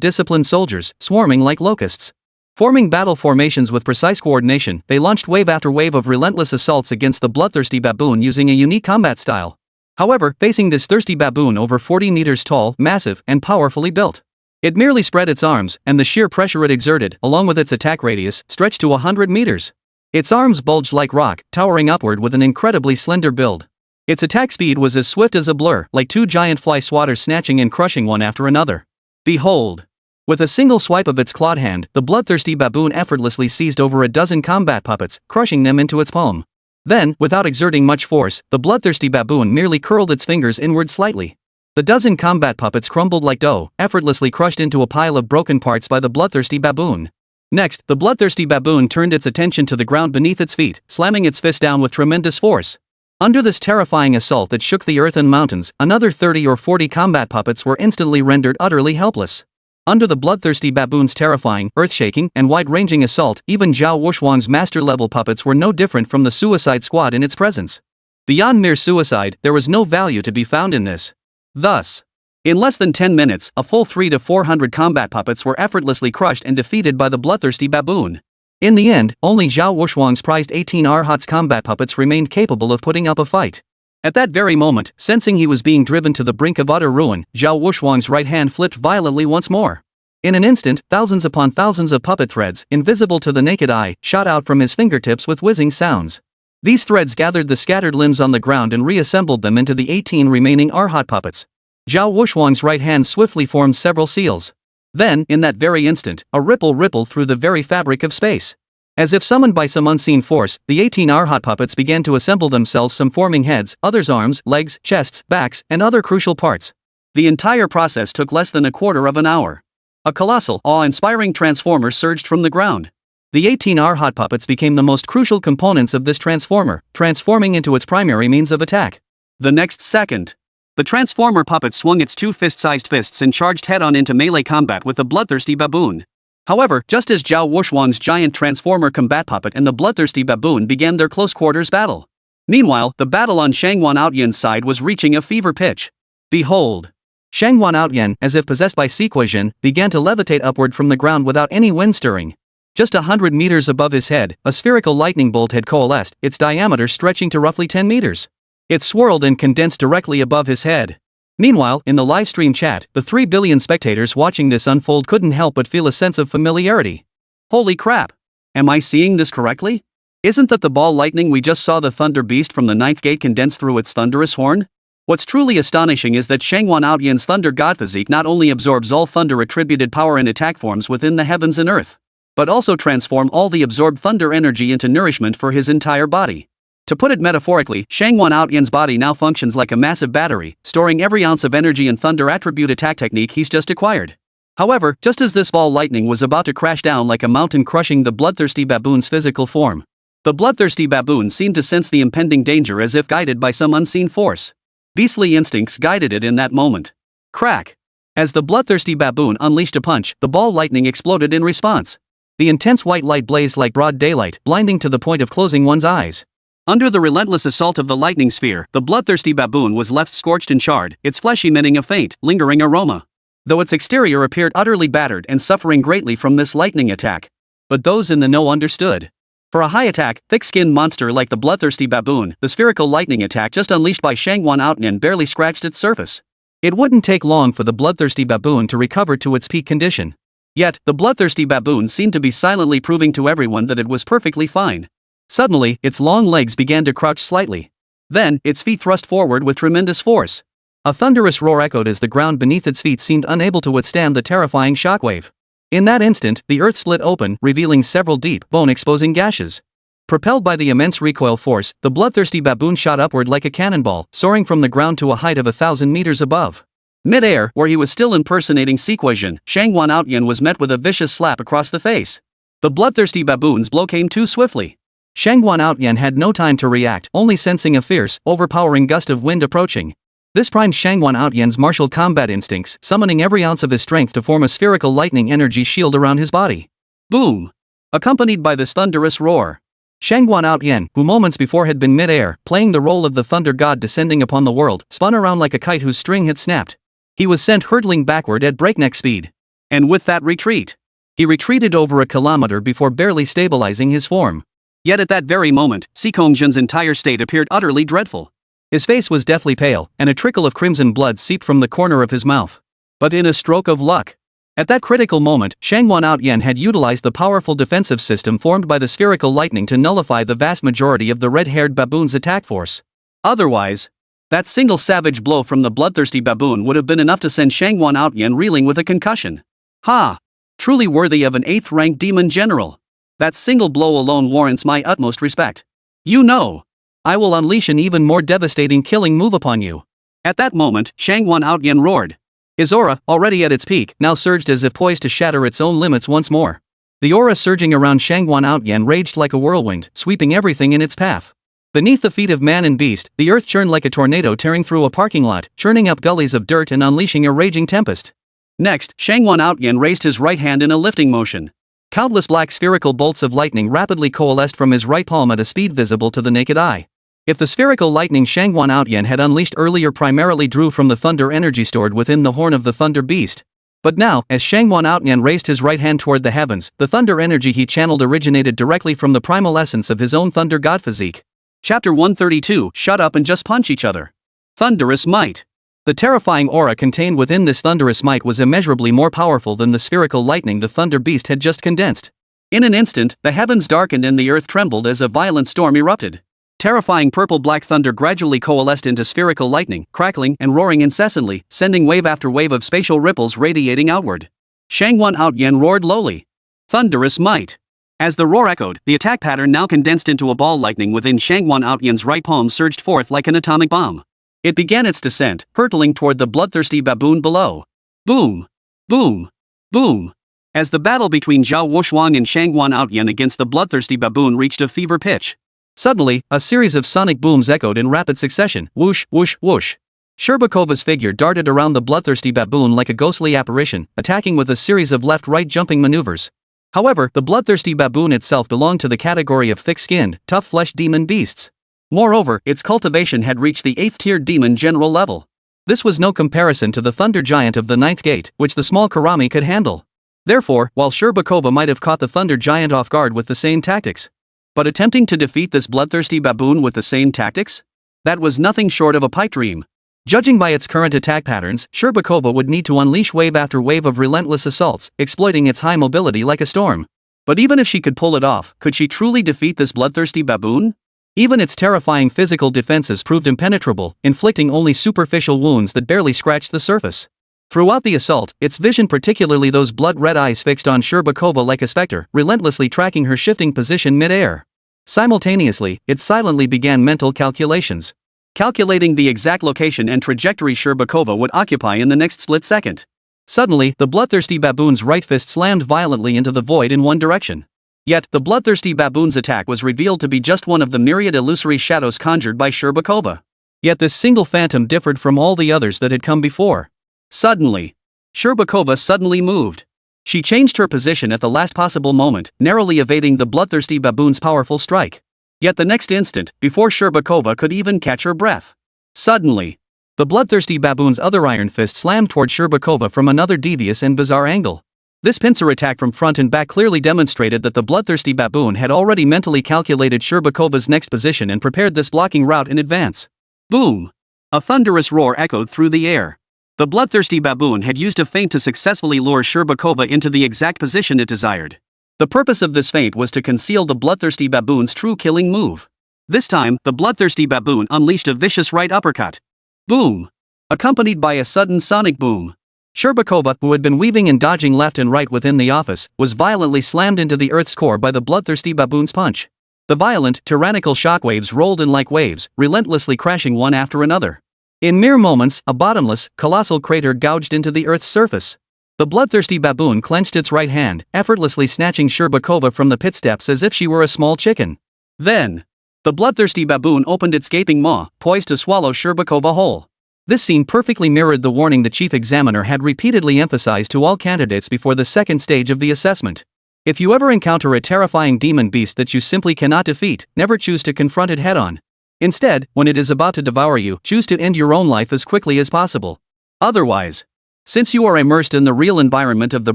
disciplined soldiers, swarming like locusts. Forming battle formations with precise coordination, they launched wave after wave of relentless assaults against the bloodthirsty baboon using a unique combat style. However, facing this thirsty baboon over 40 meters tall, massive, and powerfully built, it merely spread its arms, and the sheer pressure it exerted, along with its attack radius, stretched to 100 meters. Its arms bulged like rock, towering upward with an incredibly slender build. Its attack speed was as swift as a blur, like two giant fly swatters snatching and crushing one after another. Behold! With a single swipe of its clawed hand, the bloodthirsty baboon effortlessly seized over a dozen combat puppets, crushing them into its palm. Then, without exerting much force, the bloodthirsty baboon merely curled its fingers inward slightly. The dozen combat puppets crumbled like dough, effortlessly crushed into a pile of broken parts by the bloodthirsty baboon. Next, the bloodthirsty baboon turned its attention to the ground beneath its feet, slamming its fist down with tremendous force. Under this terrifying assault that shook the earth and mountains, another 30 or 40 combat puppets were instantly rendered utterly helpless. Under the bloodthirsty baboon's terrifying, earth-shaking, and wide-ranging assault, even Zhao Wuxuang's master-level puppets were no different from the Suicide Squad in its presence. Beyond mere suicide, there was no value to be found in this. Thus, in less than 10 minutes, a full 300 to 400 combat puppets were effortlessly crushed and defeated by the bloodthirsty baboon. In the end, only Zhao Wuxuang's prized 18 Arhat's combat puppets remained capable of putting up a fight. At that very moment, sensing he was being driven to the brink of utter ruin, Zhao Wuxuang's right hand flipped violently once more. In an instant, thousands upon thousands of puppet threads, invisible to the naked eye, shot out from his fingertips with whizzing sounds. These threads gathered the scattered limbs on the ground and reassembled them into the 18 remaining Arhat puppets. Zhao Wuxuang's right hand swiftly formed several seals. Then, in that very instant, a ripple rippled through the very fabric of space. As if summoned by some unseen force, the 18 Arhat puppets began to assemble themselves, some forming heads, others arms, legs, chests, backs, and other crucial parts. The entire process took less than a quarter of an hour. A colossal, awe-inspiring transformer surged from the ground. The 18 Arhat puppets became the most crucial components of this transformer, transforming into its primary means of attack. The next second, the transformer puppet swung its two fist-sized fists and charged head-on into melee combat with the bloodthirsty baboon. However, just as Zhao Wuxuang's giant transformer combat puppet and the bloodthirsty baboon began their close-quarters battle. Meanwhile, the battle on Shanghuan Outyan's side was reaching a fever pitch. Behold! Shanghuan Outyan, as if possessed by Sequoian, began to levitate upward from the ground without any wind stirring. Just 100 meters above his head, a spherical lightning bolt had coalesced, its diameter stretching to roughly 10 meters. It swirled and condensed directly above his head. Meanwhile, in the live stream chat, the 3 billion spectators watching this unfold couldn't help but feel a sense of familiarity. Holy crap! Am I seeing this correctly? Isn't that the ball lightning we just saw the thunder beast from the ninth gate condense through its thunderous horn? What's truly astonishing is that Shanghuan Outyan's thunder god physique not only absorbs all thunder-attributed power and attack forms within the heavens and earth, but also transform all the absorbed thunder energy into nourishment for his entire body. To put it metaphorically, Shanghuan Outyan's body now functions like a massive battery, storing every ounce of energy and thunder attribute attack technique he's just acquired. However, just as this ball lightning was about to crash down like a mountain crushing the bloodthirsty baboon's physical form, the bloodthirsty baboon seemed to sense the impending danger as if guided by some unseen force. Beastly instincts guided it in that moment. Crack! As the bloodthirsty baboon unleashed a punch, the ball lightning exploded in response. The intense white light blazed like broad daylight, blinding to the point of closing one's eyes. Under the relentless assault of the lightning sphere, the bloodthirsty baboon was left scorched and charred, its flesh emitting a faint, lingering aroma. Though its exterior appeared utterly battered and suffering greatly from this lightning attack. But those in the know understood. For a high-attack, thick-skinned monster like the bloodthirsty baboon, the spherical lightning attack just unleashed by Shanghuan Outyan barely scratched its surface. It wouldn't take long for the bloodthirsty baboon to recover to its peak condition. Yet, the bloodthirsty baboon seemed to be silently proving to everyone that it was perfectly fine. Suddenly, its long legs began to crouch slightly. Then, its feet thrust forward with tremendous force. A thunderous roar echoed as the ground beneath its feet seemed unable to withstand the terrifying shockwave. In that instant, the earth split open, revealing several deep, bone-exposing gashes. Propelled by the immense recoil force, the bloodthirsty baboon shot upward like a cannonball, soaring from the ground to a height of 1,000 meters above. Mid-air, where he was still impersonating Sequoian, Shanghuan Outyan was met with a vicious slap across the face. The bloodthirsty baboon's blow came too swiftly. Shanghuan Outyan had no time to react, only sensing a fierce, overpowering gust of wind approaching. This primed Shanghuan Outyan's martial combat instincts, summoning every ounce of his strength to form a spherical lightning energy shield around his body. Boom! Accompanied by this thunderous roar, Shanghuan Outyan, who moments before had been mid-air, playing the role of the thunder god descending upon the world, spun around like a kite whose string had snapped. He was sent hurtling backward at breakneck speed. And with that retreat, he retreated over a kilometer before barely stabilizing his form. Yet at that very moment, Sequoian's entire state appeared utterly dreadful. His face was deathly pale, and a trickle of crimson blood seeped from the corner of his mouth. But in a stroke of luck, at that critical moment, Shanghuan Outyan had utilized the powerful defensive system formed by the spherical lightning to nullify the vast majority of the red-haired baboon's attack force. Otherwise, that single savage blow from the bloodthirsty baboon would have been enough to send Shanghuan Outyan reeling with a concussion. Ha! Truly worthy of an 8th-ranked demon general. That single blow alone warrants my utmost respect. You know, I will unleash an even more devastating killing move upon you. At that moment, Shanghuan Outyan roared. His aura, already at its peak, now surged as if poised to shatter its own limits once more. The aura surging around Shanghuan Outyan raged like a whirlwind, sweeping everything in its path. Beneath the feet of man and beast, the earth churned like a tornado tearing through a parking lot, churning up gullies of dirt and unleashing a raging tempest. Next, Shangwan Outyan raised his right hand in a lifting motion. Countless black spherical bolts of lightning rapidly coalesced from his right palm at a speed visible to the naked eye. If the spherical lightning Shangwan Outyan had unleashed earlier primarily drew from the thunder energy stored within the horn of the thunder beast. But now, as Shangwan Outyan raised his right hand toward the heavens, the thunder energy he channeled originated directly from the primal essence of his own thunder god physique. Chapter 132. Shut up and just punch each other. Thunderous Might. The terrifying aura contained within this thunderous might was immeasurably more powerful than the spherical lightning the thunder beast had just condensed. In an instant, the heavens darkened and the earth trembled as a violent storm erupted. Terrifying purple-black thunder gradually coalesced into spherical lightning, crackling and roaring incessantly, sending wave after wave of spatial ripples radiating outward. Shangwan Outyan roared lowly. Thunderous Might. As the roar echoed, the attack pattern now condensed into a ball lightning within Shangwan Outyan's right palm surged forth like an atomic bomb. It began its descent, hurtling toward the bloodthirsty baboon below. Boom! Boom! Boom! As the battle between Zhao Wushuang and Shangwan Outyan against the bloodthirsty baboon reached a fever pitch. Suddenly, a series of sonic booms echoed in rapid succession. Whoosh, whoosh, whoosh. Sherbakova's figure darted around the bloodthirsty baboon like a ghostly apparition, attacking with a series of left-right jumping maneuvers. However, the bloodthirsty baboon itself belonged to the category of thick-skinned, tough-fleshed demon beasts. Moreover, its cultivation had reached the 8th-tier demon general level. This was no comparison to the thunder giant of the 9th gate, which the small Karami could handle. Therefore, while Sherbakova might have caught the thunder giant off guard with the same tactics, but attempting to defeat this bloodthirsty baboon with the same tactics? That was nothing short of a pipe dream. Judging by its current attack patterns, Sherbakova would need to unleash wave after wave of relentless assaults, exploiting its high mobility like a storm. But even if she could pull it off, could she truly defeat this bloodthirsty baboon? Even its terrifying physical defenses proved impenetrable, inflicting only superficial wounds that barely scratched the surface. Throughout the assault, its vision, particularly those blood-red eyes fixed on Sherbakova like a specter, relentlessly tracking her shifting position mid-air. Simultaneously, it silently began mental calculations. Calculating the exact location and trajectory Sherbakova would occupy in the next split second. Suddenly, the bloodthirsty baboon's right fist slammed violently into the void in one direction. Yet, the bloodthirsty baboon's attack was revealed to be just one of the myriad illusory shadows conjured by Sherbakova. Yet this single phantom differed from all the others that had come before. Suddenly, Sherbakova suddenly moved. She changed her position at the last possible moment, narrowly evading the bloodthirsty baboon's powerful strike. Yet the next instant, before Sherbakova could even catch her breath, suddenly, the bloodthirsty baboon's other iron fist slammed toward Sherbakova from another devious and bizarre angle. This pincer attack from front and back clearly demonstrated that the bloodthirsty baboon had already mentally calculated Sherbakova's next position and prepared this blocking route in advance. Boom! A thunderous roar echoed through the air. The bloodthirsty baboon had used a feint to successfully lure Sherbakova into the exact position it desired. The purpose of this feint was to conceal the bloodthirsty baboon's true killing move. This time, the bloodthirsty baboon unleashed a vicious right uppercut. Boom! Accompanied by a sudden sonic boom. Sherbakova, who had been weaving and dodging left and right within the office, was violently slammed into the earth's core by the bloodthirsty baboon's punch. The violent, tyrannical shockwaves rolled in like waves, relentlessly crashing one after another. In mere moments, a bottomless, colossal crater gouged into the earth's surface. The bloodthirsty baboon clenched its right hand, effortlessly snatching Sherbakova from the pit steps as if she were a small chicken. Then, the bloodthirsty baboon opened its gaping maw, poised to swallow Sherbakova whole. This scene perfectly mirrored the warning the chief examiner had repeatedly emphasized to all candidates before the second stage of the assessment. If you ever encounter a terrifying demon beast that you simply cannot defeat, never choose to confront it head-on. Instead, when it is about to devour you, choose to end your own life as quickly as possible. Otherwise, since you are immersed in the real environment of the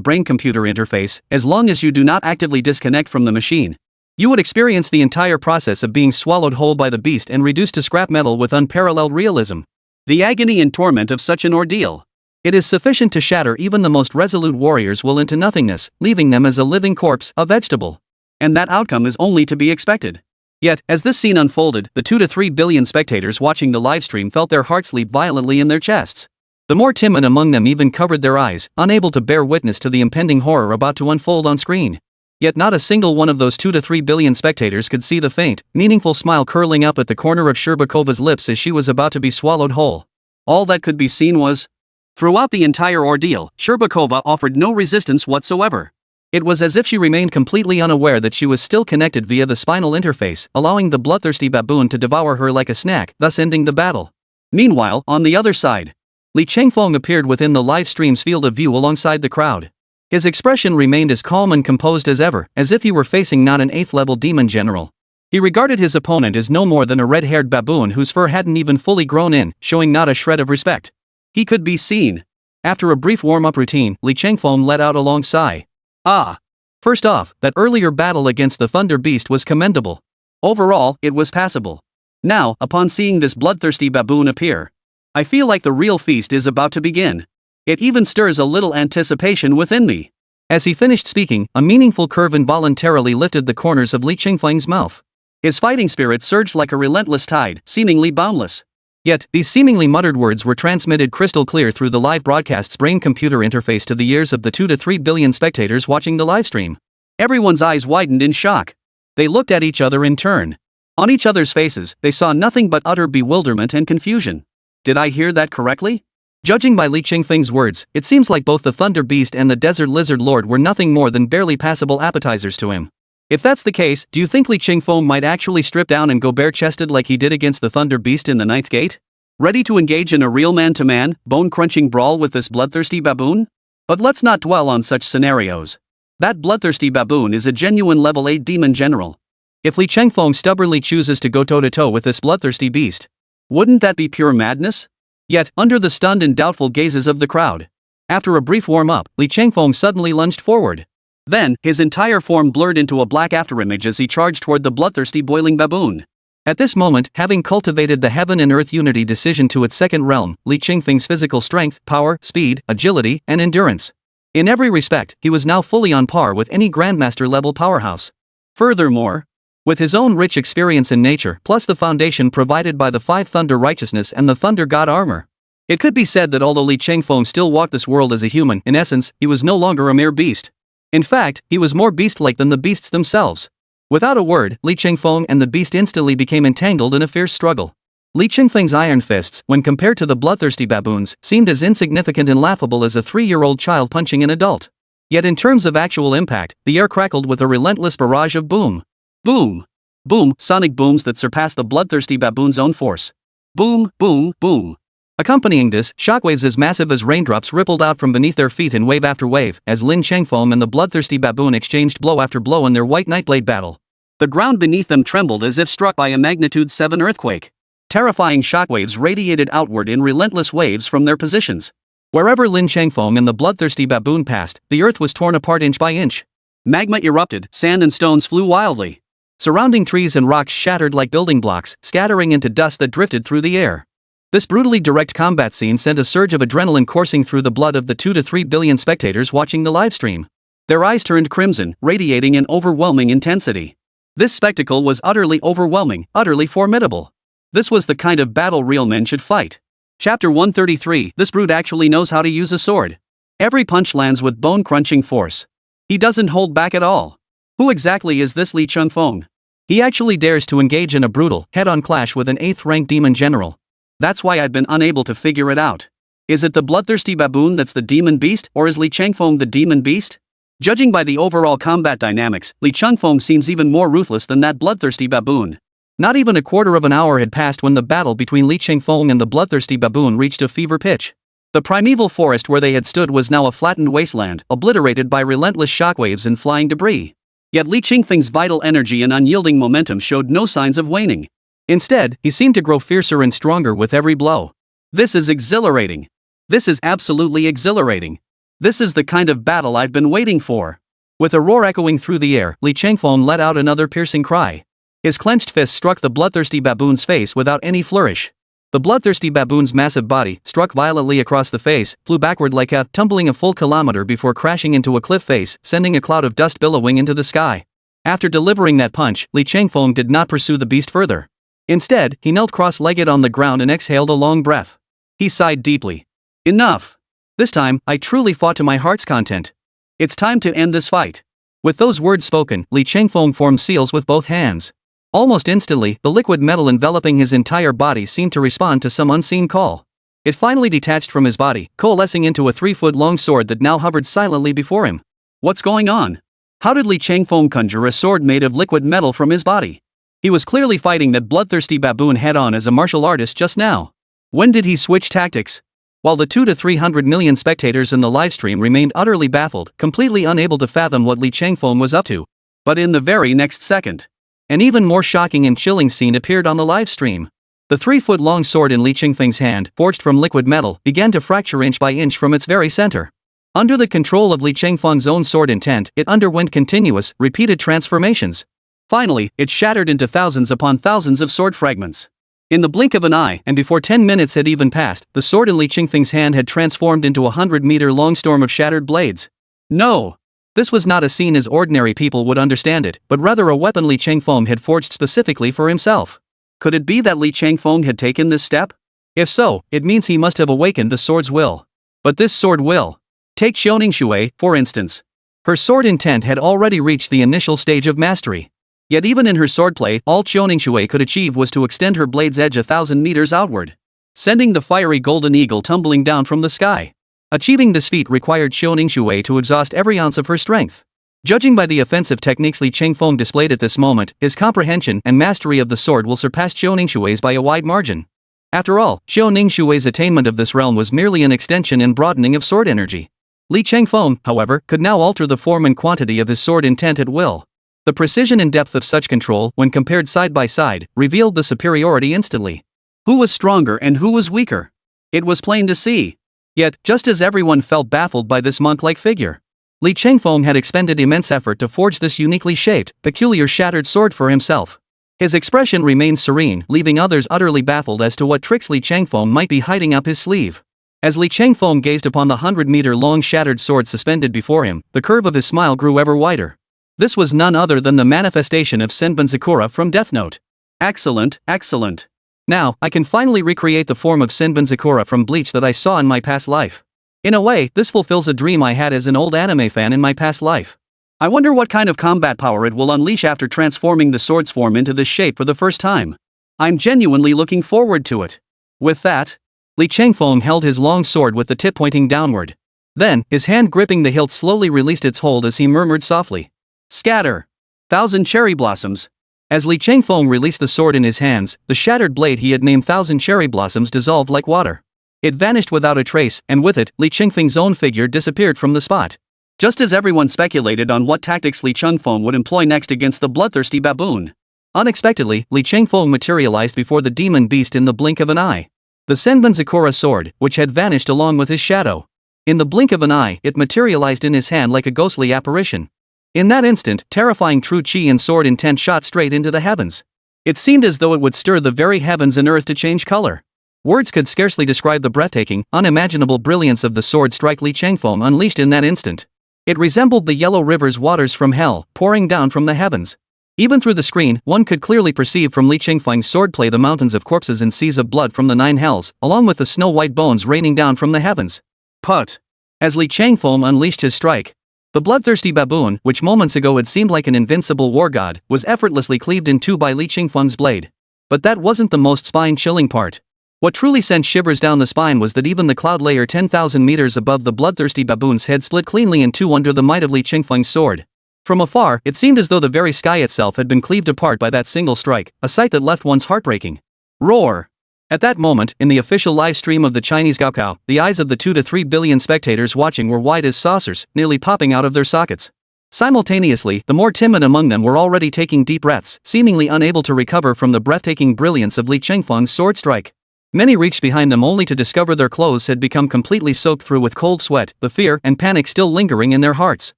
brain-computer interface, as long as you do not actively disconnect from the machine, you would experience the entire process of being swallowed whole by the beast and reduced to scrap metal with unparalleled realism. The agony and torment of such an ordeal. It is sufficient to shatter even the most resolute warrior's will into nothingness, leaving them as a living corpse, a vegetable. And that outcome is only to be expected. Yet, as this scene unfolded, the 2 to 3 billion spectators watching the livestream felt their hearts leap violently in their chests. The more timid among them even covered their eyes, unable to bear witness to the impending horror about to unfold on screen. Yet not a single one of those 2 to 3 billion spectators could see the faint, meaningful smile curling up at the corner of Sherbakova's lips as she was about to be swallowed whole. All that could be seen was, throughout the entire ordeal, Sherbakova offered no resistance whatsoever. It was as if she remained completely unaware that she was still connected via the spinal interface, allowing the bloodthirsty baboon to devour her like a snack, thus ending the battle. Meanwhile, on the other side, Li Chengfeng appeared within the live stream's field of view alongside the crowd. His expression remained as calm and composed as ever, as if he were facing not an 8th level demon general. He regarded his opponent as no more than a red-haired baboon whose fur hadn't even fully grown in, showing not a shred of respect. He could be seen. After a brief warm-up routine, Li Chengfeng let out a long sigh. Ah! First off, that earlier battle against the Thunder Beast was commendable. Overall, it was passable. Now, upon seeing this bloodthirsty baboon appear, I feel like the real feast is about to begin. It even stirs a little anticipation within me. As he finished speaking, a meaningful curve involuntarily lifted the corners of Li Chengfeng's mouth. His fighting spirit surged like a relentless tide, seemingly boundless. Yet, these seemingly muttered words were transmitted crystal clear through the live broadcast's brain-computer interface to the ears of the 2 to 3 billion spectators watching the livestream. Everyone's eyes widened in shock. They looked at each other in turn. On each other's faces, they saw nothing but utter bewilderment and confusion. Did I hear that correctly? Judging by Li Chengfeng's words, it seems like both the Thunder Beast and the Desert Lizard Lord were nothing more than barely passable appetizers to him. If that's the case, do you think Li Chengfeng might actually strip down and go bare-chested like he did against the Thunder Beast in the 9th gate? Ready to engage in a real man-to-man, bone-crunching brawl with this bloodthirsty baboon? But let's not dwell on such scenarios. That bloodthirsty baboon is a genuine level 8 demon general. If Li Chengfeng stubbornly chooses to go toe-to-toe with this bloodthirsty beast, wouldn't that be pure madness? Yet, under the stunned and doubtful gazes of the crowd, after a brief warm-up, Li Chengfeng suddenly lunged forward. Then, his entire form blurred into a black afterimage as he charged toward the bloodthirsty boiling baboon. At this moment, having cultivated the heaven and earth unity decision to its second realm, Li Chengfeng's physical strength, power, speed, agility, and endurance. In every respect, he was now fully on par with any Grandmaster-level powerhouse. Furthermore, with his own rich experience in nature, plus the foundation provided by the 5 Thunder Righteousness and the Thunder God armor, it could be said that although Li Chengfeng still walked this world as a human, in essence, he was no longer a mere beast. In fact, he was more beast-like than the beasts themselves. Without a word, Li Chengfeng and the beast instantly became entangled in a fierce struggle. Li Chengfeng's iron fists, when compared to the bloodthirsty baboons, seemed as insignificant and laughable as a 3-year-old child punching an adult. Yet in terms of actual impact, the air crackled with a relentless barrage of boom. Boom! Boom! Sonic booms that surpassed the bloodthirsty baboon's own force. Boom! Boom! Boom! Accompanying this, shockwaves as massive as raindrops rippled out from beneath their feet in wave after wave, as Lin Chengfeng and the bloodthirsty baboon exchanged blow after blow in their white nightblade battle. The ground beneath them trembled as if struck by a magnitude 7 earthquake. Terrifying shockwaves radiated outward in relentless waves from their positions. Wherever Lin Chengfeng and the bloodthirsty baboon passed, the earth was torn apart inch by inch. Magma erupted, sand and stones flew wildly. Surrounding trees and rocks shattered like building blocks, scattering into dust that drifted through the air. This brutally direct combat scene sent a surge of adrenaline coursing through the blood of the 2 to 3 billion spectators watching the livestream. Their eyes turned crimson, radiating in overwhelming intensity. This spectacle was utterly overwhelming, utterly formidable. This was the kind of battle real men should fight. Chapter 133. This brute actually knows how to use a sword. Every punch lands with bone-crunching force. He doesn't hold back at all. Who exactly is this Li Chengfeng? He actually dares to engage in a brutal, head-on clash with an 8th-ranked demon general. That's why I've been unable to figure it out. Is it the bloodthirsty baboon that's the demon beast, or is Li Chengfeng the demon beast? Judging by the overall combat dynamics, Li Chengfeng seems even more ruthless than that bloodthirsty baboon. Not even a quarter of an hour had passed when the battle between Li Chengfeng and the bloodthirsty baboon reached a fever pitch. The primeval forest where they had stood was now a flattened wasteland, obliterated by relentless shockwaves and flying debris. Yet Li Chengfeng's vital energy and unyielding momentum showed no signs of waning. Instead, he seemed to grow fiercer and stronger with every blow. This is exhilarating. This is absolutely exhilarating. This is the kind of battle I've been waiting for. With a roar echoing through the air, Li Chengfeng let out another piercing cry. His clenched fist struck the bloodthirsty baboon's face without any flourish. The bloodthirsty baboon's massive body, struck violently across the face, flew backward like tumbling a full kilometer before crashing into a cliff face, sending a cloud of dust billowing into the sky. After delivering that punch, Li Chengfeng did not pursue the beast further. Instead, he knelt cross-legged on the ground and exhaled a long breath. He sighed deeply. Enough. This time, I truly fought to my heart's content. It's time to end this fight. With those words spoken, Li Chengfeng formed seals with both hands. Almost instantly, the liquid metal enveloping his entire body seemed to respond to some unseen call. It finally detached from his body, coalescing into a 3-foot-long sword that now hovered silently before him. What's going on? How did Li Changfeng conjure a sword made of liquid metal from his body? He was clearly fighting that bloodthirsty baboon head-on as a martial artist just now. When did he switch tactics? While the 200 to 300 million spectators in the livestream remained utterly baffled, completely unable to fathom what Li Changfeng was up to. But in the very next second, an even more shocking and chilling scene appeared on the livestream. The 3-foot-long sword in Li Changfeng's hand, forged from liquid metal, began to fracture inch by inch from its very center. Under the control of Li Changfeng's own sword intent, it underwent continuous, repeated transformations. Finally, it shattered into thousands upon thousands of sword fragments. In the blink of an eye, and before 10 minutes had even passed, the sword in Li Changfeng's hand had transformed into a 100-meter-long storm of shattered blades. No! This was not a scene as ordinary people would understand it, but rather a weapon Li Changfeng had forged specifically for himself. Could it be that Li Changfeng had taken this step? If so, it means he must have awakened the sword's will. But this sword will. Take Xiaoning Shui, for instance. Her sword intent had already reached the initial stage of mastery. Yet even in her swordplay, all Xiaoning Shui could achieve was to extend her blade's edge 1,000 meters outward, sending the fiery golden eagle tumbling down from the sky. Achieving this feat required Xiaoning Shui to exhaust every ounce of her strength. Judging by the offensive techniques Li Changfeng displayed at this moment, his comprehension and mastery of the sword will surpass Xiaoning Shui's by a wide margin. After all, Xiaoning Shui's attainment of this realm was merely an extension and broadening of sword energy. Li Changfeng, however, could now alter the form and quantity of his sword intent at will. The precision and depth of such control, when compared side by side, revealed the superiority instantly. Who was stronger and who was weaker? It was plain to see. Yet, just as everyone felt baffled by this monk-like figure, Li Changfeng had expended immense effort to forge this uniquely shaped, peculiar shattered sword for himself. His expression remained serene, leaving others utterly baffled as to what tricks Li Changfeng might be hiding up his sleeve. As Li Changfeng gazed upon the 100-meter-long shattered sword suspended before him, the curve of his smile grew ever wider. This was none other than the manifestation of Senbon Sakura from Death Note. Excellent, excellent. Now, I can finally recreate the form of Senbon Sakura from Bleach that I saw in my past life. In a way, this fulfills a dream I had as an old anime fan in my past life. I wonder what kind of combat power it will unleash after transforming the sword's form into this shape for the first time. I'm genuinely looking forward to it. With that, Li Changfeng held his long sword with the tip pointing downward. Then, his hand gripping the hilt slowly released its hold as he murmured softly, "Scatter! 1,000 cherry blossoms." As Li Changfeng released the sword in his hands, the shattered blade he had named 1,000 cherry blossoms dissolved like water. It vanished without a trace, and with it, Li Changfeng's own figure disappeared from the spot. Just as everyone speculated on what tactics Li Changfeng would employ next against the bloodthirsty baboon, unexpectedly, Li Changfeng materialized before the demon beast in the blink of an eye. The Senbon Sakura sword, which had vanished along with his shadow. In the blink of an eye, it materialized in his hand like a ghostly apparition. In that instant, terrifying true chi and sword intent shot straight into the heavens. It seemed as though it would stir the very heavens and earth to change color. Words could scarcely describe the breathtaking, unimaginable brilliance of the sword strike Li Changfeng unleashed in that instant. It resembled the yellow river's waters from hell, pouring down from the heavens. Even through the screen, one could clearly perceive from Li Changfeng's swordplay the mountains of corpses and seas of blood from the 9 hells, along with the snow-white bones raining down from the heavens. Put! As Li Changfeng unleashed his strike, the bloodthirsty baboon, which moments ago had seemed like an invincible war god, was effortlessly cleaved in two by Li Changfeng's blade. But that wasn't the most spine-chilling part. What truly sent shivers down the spine was that even the cloud layer 10,000 meters above the bloodthirsty baboon's head split cleanly in two under the might of Li Changfeng's sword. From afar, it seemed as though the very sky itself had been cleaved apart by that single strike, a sight that left one's heart breaking. Roar! At that moment, in the official live stream of the Chinese Gaokao, the eyes of the 2 to 3 billion spectators watching were wide as saucers, nearly popping out of their sockets. Simultaneously, the more timid among them were already taking deep breaths, seemingly unable to recover from the breathtaking brilliance of Li Changfeng's sword strike. Many reached behind them only to discover their clothes had become completely soaked through with cold sweat, the fear and panic still lingering in their hearts.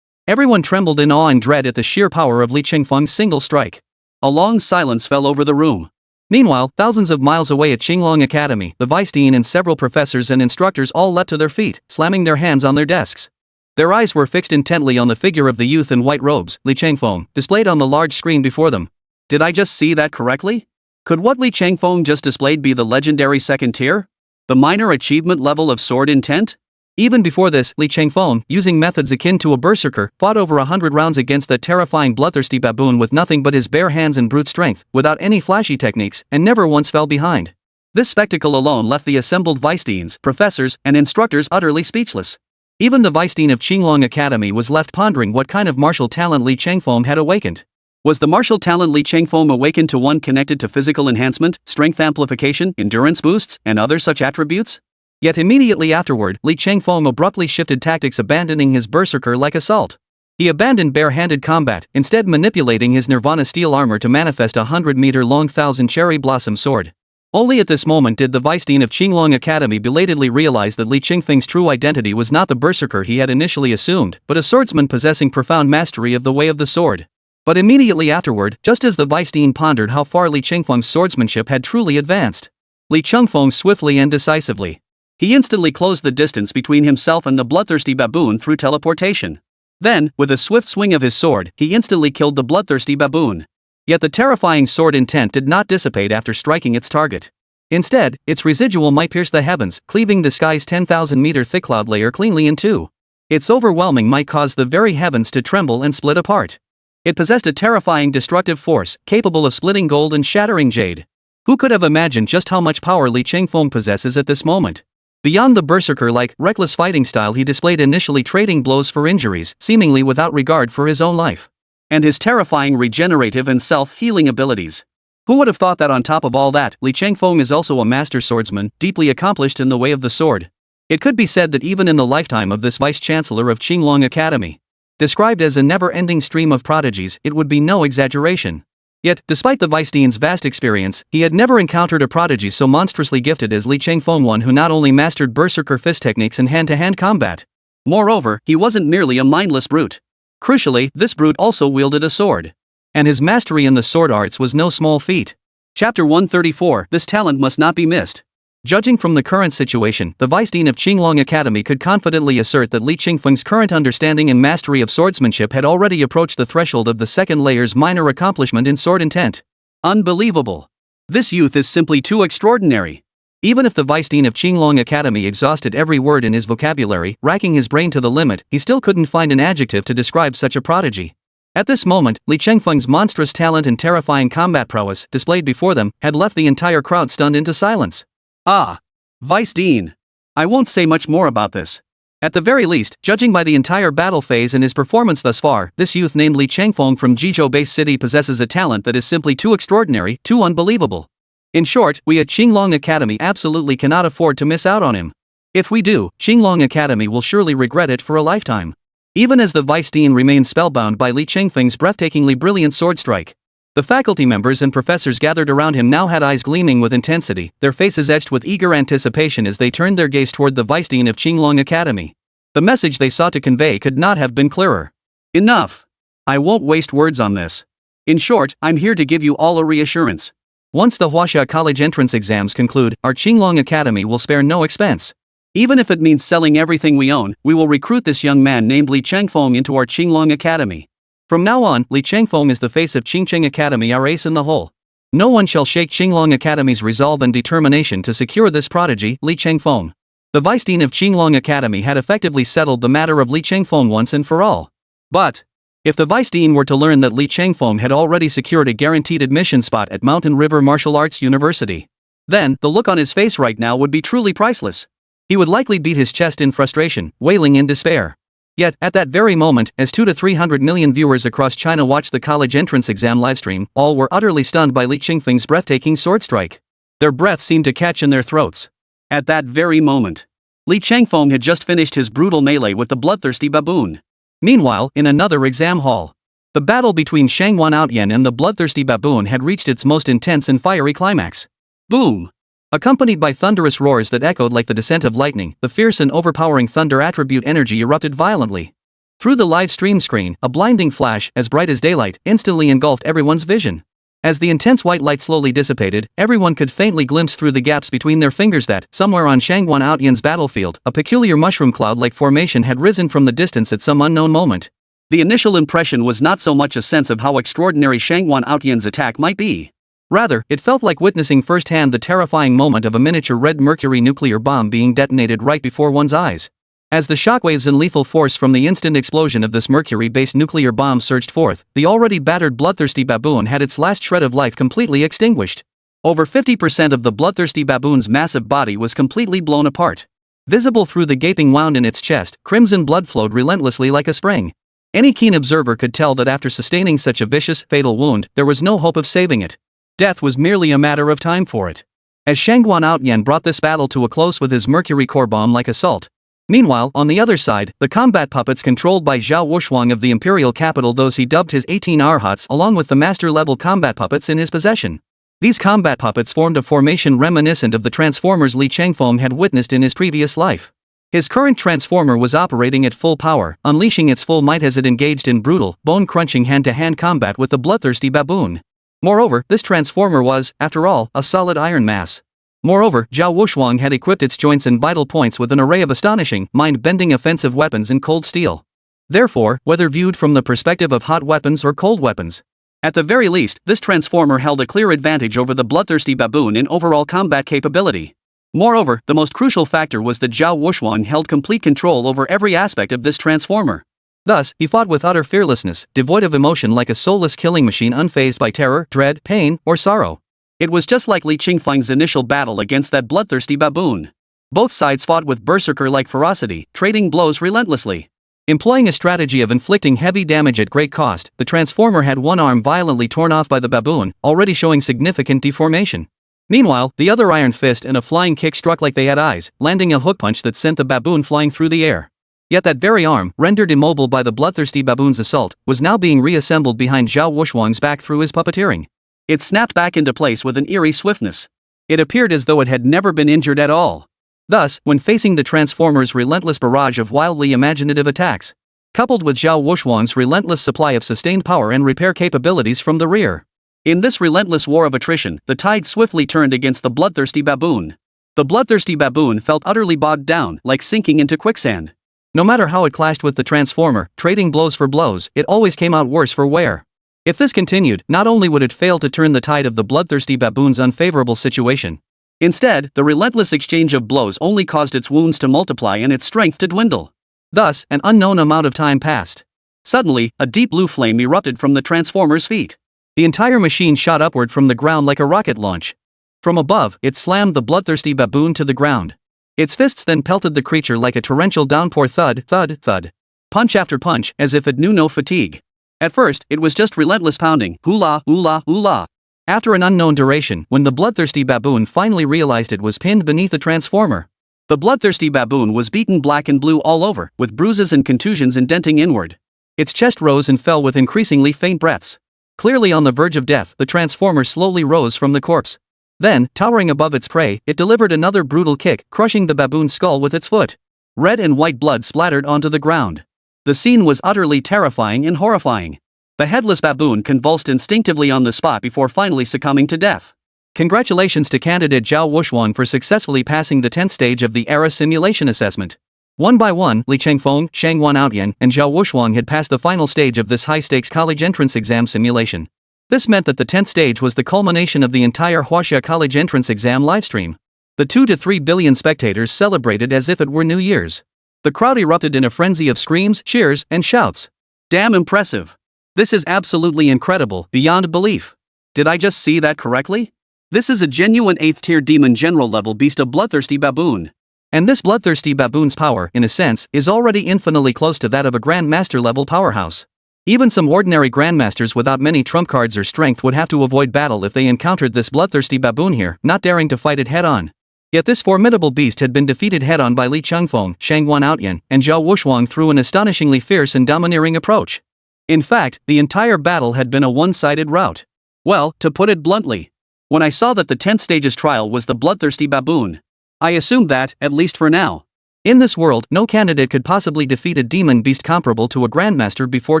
Everyone trembled in awe and dread at the sheer power of Li Changfeng's single strike. A long silence fell over the room. Meanwhile, thousands of miles away at Qinglong Academy, the vice dean and several professors and instructors all leapt to their feet, slamming their hands on their desks. Their eyes were fixed intently on the figure of the youth in white robes, Li Changfeng, displayed on the large screen before them. Did I just see that correctly? Could what Li Changfeng just displayed be the legendary second tier? The minor achievement level of sword intent? Even before this, Li Changfeng, using methods akin to a berserker, fought over 100 rounds against that terrifying bloodthirsty baboon with nothing but his bare hands and brute strength, without any flashy techniques, and never once fell behind. This spectacle alone left the assembled vice deans, professors, and instructors utterly speechless. Even the vice dean of Qinglong Academy was left pondering what kind of martial talent Li Changfeng had awakened. Was the martial talent Li Changfeng awakened to one connected to physical enhancement, strength amplification, endurance boosts, and other such attributes? Yet immediately afterward, Li Changfeng abruptly shifted tactics, abandoning his berserker-like assault. He abandoned bare-handed combat, instead manipulating his Nirvana steel armor to manifest a 100-meter-long thousand cherry blossom sword. Only at this moment did the vice dean of Qinglong Academy belatedly realize that Li Qingfeng's true identity was not the berserker he had initially assumed, but a swordsman possessing profound mastery of the way of the sword. But immediately afterward, just as the vice dean pondered how far Li Qingfeng's swordsmanship had truly advanced, Li Qingfeng swiftly and decisively. He instantly closed the distance between himself and the bloodthirsty baboon through teleportation. Then, with a swift swing of his sword, he instantly killed the bloodthirsty baboon. Yet the terrifying sword intent did not dissipate after striking its target. Instead, its residual might pierce the heavens, cleaving the sky's 10,000-meter thick cloud layer cleanly in two. Its overwhelming might cause the very heavens to tremble and split apart. It possessed a terrifying destructive force, capable of splitting gold and shattering jade. Who could have imagined just how much power Li Qingfeng possesses at this moment? Beyond the berserker-like, reckless fighting style he displayed initially, trading blows for injuries, seemingly without regard for his own life, and his terrifying regenerative and self-healing abilities. Who would have thought that on top of all that, Li Changfeng is also a master swordsman, deeply accomplished in the way of the sword? It could be said that even in the lifetime of this vice-chancellor of Qinglong Academy, described as a never-ending stream of prodigies, it would be no exaggeration. Yet, despite the vice dean's vast experience, he had never encountered a prodigy so monstrously gifted as Li Changfeng, one who not only mastered berserker fist techniques and hand-to-hand combat. Moreover, he wasn't merely a mindless brute. Crucially, this brute also wielded a sword. And his mastery in the sword arts was no small feat. Chapter 134, This talent must not be missed. Judging from the current situation, the vice dean of Qinglong Academy could confidently assert that Li Qingfeng's current understanding and mastery of swordsmanship had already approached the threshold of the second layer's minor accomplishment in sword intent. Unbelievable. This youth is simply too extraordinary. Even if the vice dean of Qinglong Academy exhausted every word in his vocabulary, racking his brain to the limit, he still couldn't find an adjective to describe such a prodigy. At this moment, Li Chengfeng's monstrous talent and terrifying combat prowess, displayed before them, had left the entire crowd stunned into silence. Ah! Vice Dean. I won't say much more about this. At the very least, judging by the entire battle phase and his performance thus far, this youth named Li Chengfeng from Jizhou-based city possesses a talent that is simply too extraordinary, too unbelievable. In short, we at Qinglong Academy absolutely cannot afford to miss out on him. If we do, Qinglong Academy will surely regret it for a lifetime. Even as the Vice Dean remained spellbound by Li Chengfeng's breathtakingly brilliant sword strike, the faculty members and professors gathered around him now had eyes gleaming with intensity, their faces etched with eager anticipation as they turned their gaze toward the Vice Dean of Qinglong Academy. The message they sought to convey could not have been clearer. Enough! I won't waste words on this. In short, I'm here to give you all a reassurance. Once the Huaxia College entrance exams conclude, our Qinglong Academy will spare no expense. Even if it means selling everything we own, we will recruit this young man named Li Chengfeng into our Qinglong Academy. From now on, Li Chengfeng is the face of Qingcheng Academy, our ace in the hole. No one shall shake Qinglong Academy's resolve and determination to secure this prodigy, Li Chengfeng. The Vice Dean of Qinglong Academy had effectively settled the matter of Li Chengfeng once and for all. But if the Vice Dean were to learn that Li Chengfeng had already secured a guaranteed admission spot at Mountain River Martial Arts University, then the look on his face right now would be truly priceless. He would likely beat his chest in frustration, wailing in despair. Yet, at that very moment, as 200 to 300 million viewers across China watched the college entrance exam livestream, all were utterly stunned by Li Chengfeng's breathtaking sword strike. Their breath seemed to catch in their throats. At that very moment, Li Chengfeng had just finished his brutal melee with the bloodthirsty baboon. Meanwhile, in another exam hall, the battle between Shangwan Outyan and the bloodthirsty baboon had reached its most intense and fiery climax. Boom! Accompanied by thunderous roars that echoed like the descent of lightning, the fierce and overpowering thunder attribute energy erupted violently. Through the live stream screen, a blinding flash, as bright as daylight, instantly engulfed everyone's vision. As the intense white light slowly dissipated, everyone could faintly glimpse through the gaps between their fingers that, somewhere on Shangwan Outyan's battlefield, a peculiar mushroom cloud-like formation had risen from the distance at some unknown moment. The initial impression was not so much a sense of how extraordinary Shangwan Outyan's attack might be. Rather, it felt like witnessing firsthand the terrifying moment of a miniature red mercury nuclear bomb being detonated right before one's eyes. As the shockwaves and lethal force from the instant explosion of this mercury-based nuclear bomb surged forth, the already battered bloodthirsty baboon had its last shred of life completely extinguished. Over 50% of the bloodthirsty baboon's massive body was completely blown apart. Visible through the gaping wound in its chest, crimson blood flowed relentlessly like a spring. Any keen observer could tell that after sustaining such a vicious, fatal wound, there was no hope of saving it. Death was merely a matter of time for it. As Shangguan Outyan brought this battle to a close with his mercury core bomb-like assault. Meanwhile, on the other side, the combat puppets controlled by Zhao Wushuang of the imperial capital, those he dubbed his 18 arhats, along with the master-level combat puppets in his possession. These combat puppets formed a formation reminiscent of the transformers Li Chengfeng had witnessed in his previous life. His current transformer was operating at full power, unleashing its full might as it engaged in brutal, bone-crunching hand-to-hand combat with the bloodthirsty baboon. Moreover, this transformer was, after all, a solid iron mass. Moreover, Zhao Wushuang had equipped its joints and vital points with an array of astonishing, mind-bending offensive weapons in cold steel. Therefore, whether viewed from the perspective of hot weapons or cold weapons, at the very least, this transformer held a clear advantage over the bloodthirsty baboon in overall combat capability. Moreover, the most crucial factor was that Zhao Wushuang held complete control over every aspect of this transformer. Thus, he fought with utter fearlessness, devoid of emotion, like a soulless killing machine unfazed by terror, dread, pain, or sorrow. It was just like Li Qingfeng's initial battle against that bloodthirsty baboon. Both sides fought with berserker-like ferocity, trading blows relentlessly. Employing a strategy of inflicting heavy damage at great cost, the transformer had one arm violently torn off by the baboon, already showing significant deformation. Meanwhile, the other iron fist and a flying kick struck like they had eyes, landing a hook punch that sent the baboon flying through the air. Yet that very arm, rendered immobile by the bloodthirsty baboon's assault, was now being reassembled behind Zhao Wushuang's back through his puppeteering. It snapped back into place with an eerie swiftness. It appeared as though it had never been injured at all. Thus, when facing the transformer's relentless barrage of wildly imaginative attacks, coupled with Zhao Wushuang's relentless supply of sustained power and repair capabilities from the rear, in this relentless war of attrition, the tide swiftly turned against the bloodthirsty baboon. The bloodthirsty baboon felt utterly bogged down, like sinking into quicksand. No matter how it clashed with the transformer, trading blows for blows, it always came out worse for wear. If this continued, not only would it fail to turn the tide of the bloodthirsty baboon's unfavorable situation, instead, the relentless exchange of blows only caused its wounds to multiply and its strength to dwindle. Thus, an unknown amount of time passed. Suddenly, a deep blue flame erupted from the transformer's feet. The entire machine shot upward from the ground like a rocket launch. From above, it slammed the bloodthirsty baboon to the ground. Its fists then pelted the creature like a torrential downpour, thud, thud, thud. Punch after punch, as if it knew no fatigue. At first, it was just relentless pounding, hula, hula, hula. After an unknown duration, when the bloodthirsty baboon finally realized it was pinned beneath the transformer, the bloodthirsty baboon was beaten black and blue all over, with bruises and contusions indenting inward. Its chest rose and fell with increasingly faint breaths. Clearly on the verge of death, the transformer slowly rose from the corpse. Then, towering above its prey, it delivered another brutal kick, crushing the baboon's skull with its foot. Red and white blood splattered onto the ground. The scene was utterly terrifying and horrifying. The headless baboon convulsed instinctively on the spot before finally succumbing to death. Congratulations to candidate Zhao Wushuang for successfully passing the 10th stage of the ERA simulation assessment. One by one, Li Chengfeng, Shangguan Outyan, and Zhao Wushuang had passed the final stage of this high-stakes college entrance exam simulation. This meant that the 10th stage was the culmination of the entire Huaxia College entrance exam livestream. The 2 to 3 billion spectators celebrated as if it were New Year's. The crowd erupted in a frenzy of screams, cheers, and shouts. Damn impressive. This is absolutely incredible, beyond belief. Did I just see that correctly? This is a genuine 8th tier demon general level beast, a bloodthirsty baboon. And this bloodthirsty baboon's power, in a sense, is already infinitely close to that of a grandmaster level powerhouse. Even some ordinary grandmasters without many trump cards or strength would have to avoid battle if they encountered this bloodthirsty baboon here, not daring to fight it head-on. Yet this formidable beast had been defeated head-on by Li Chengfeng, Shangguan Outyan, and Zhao Wushuang through an astonishingly fierce and domineering approach. In fact, the entire battle had been a one-sided rout. Well, to put it bluntly, when I saw that the 10th stage's trial was the bloodthirsty baboon, I assumed that, at least for now, in this world, no candidate could possibly defeat a demon beast comparable to a grandmaster before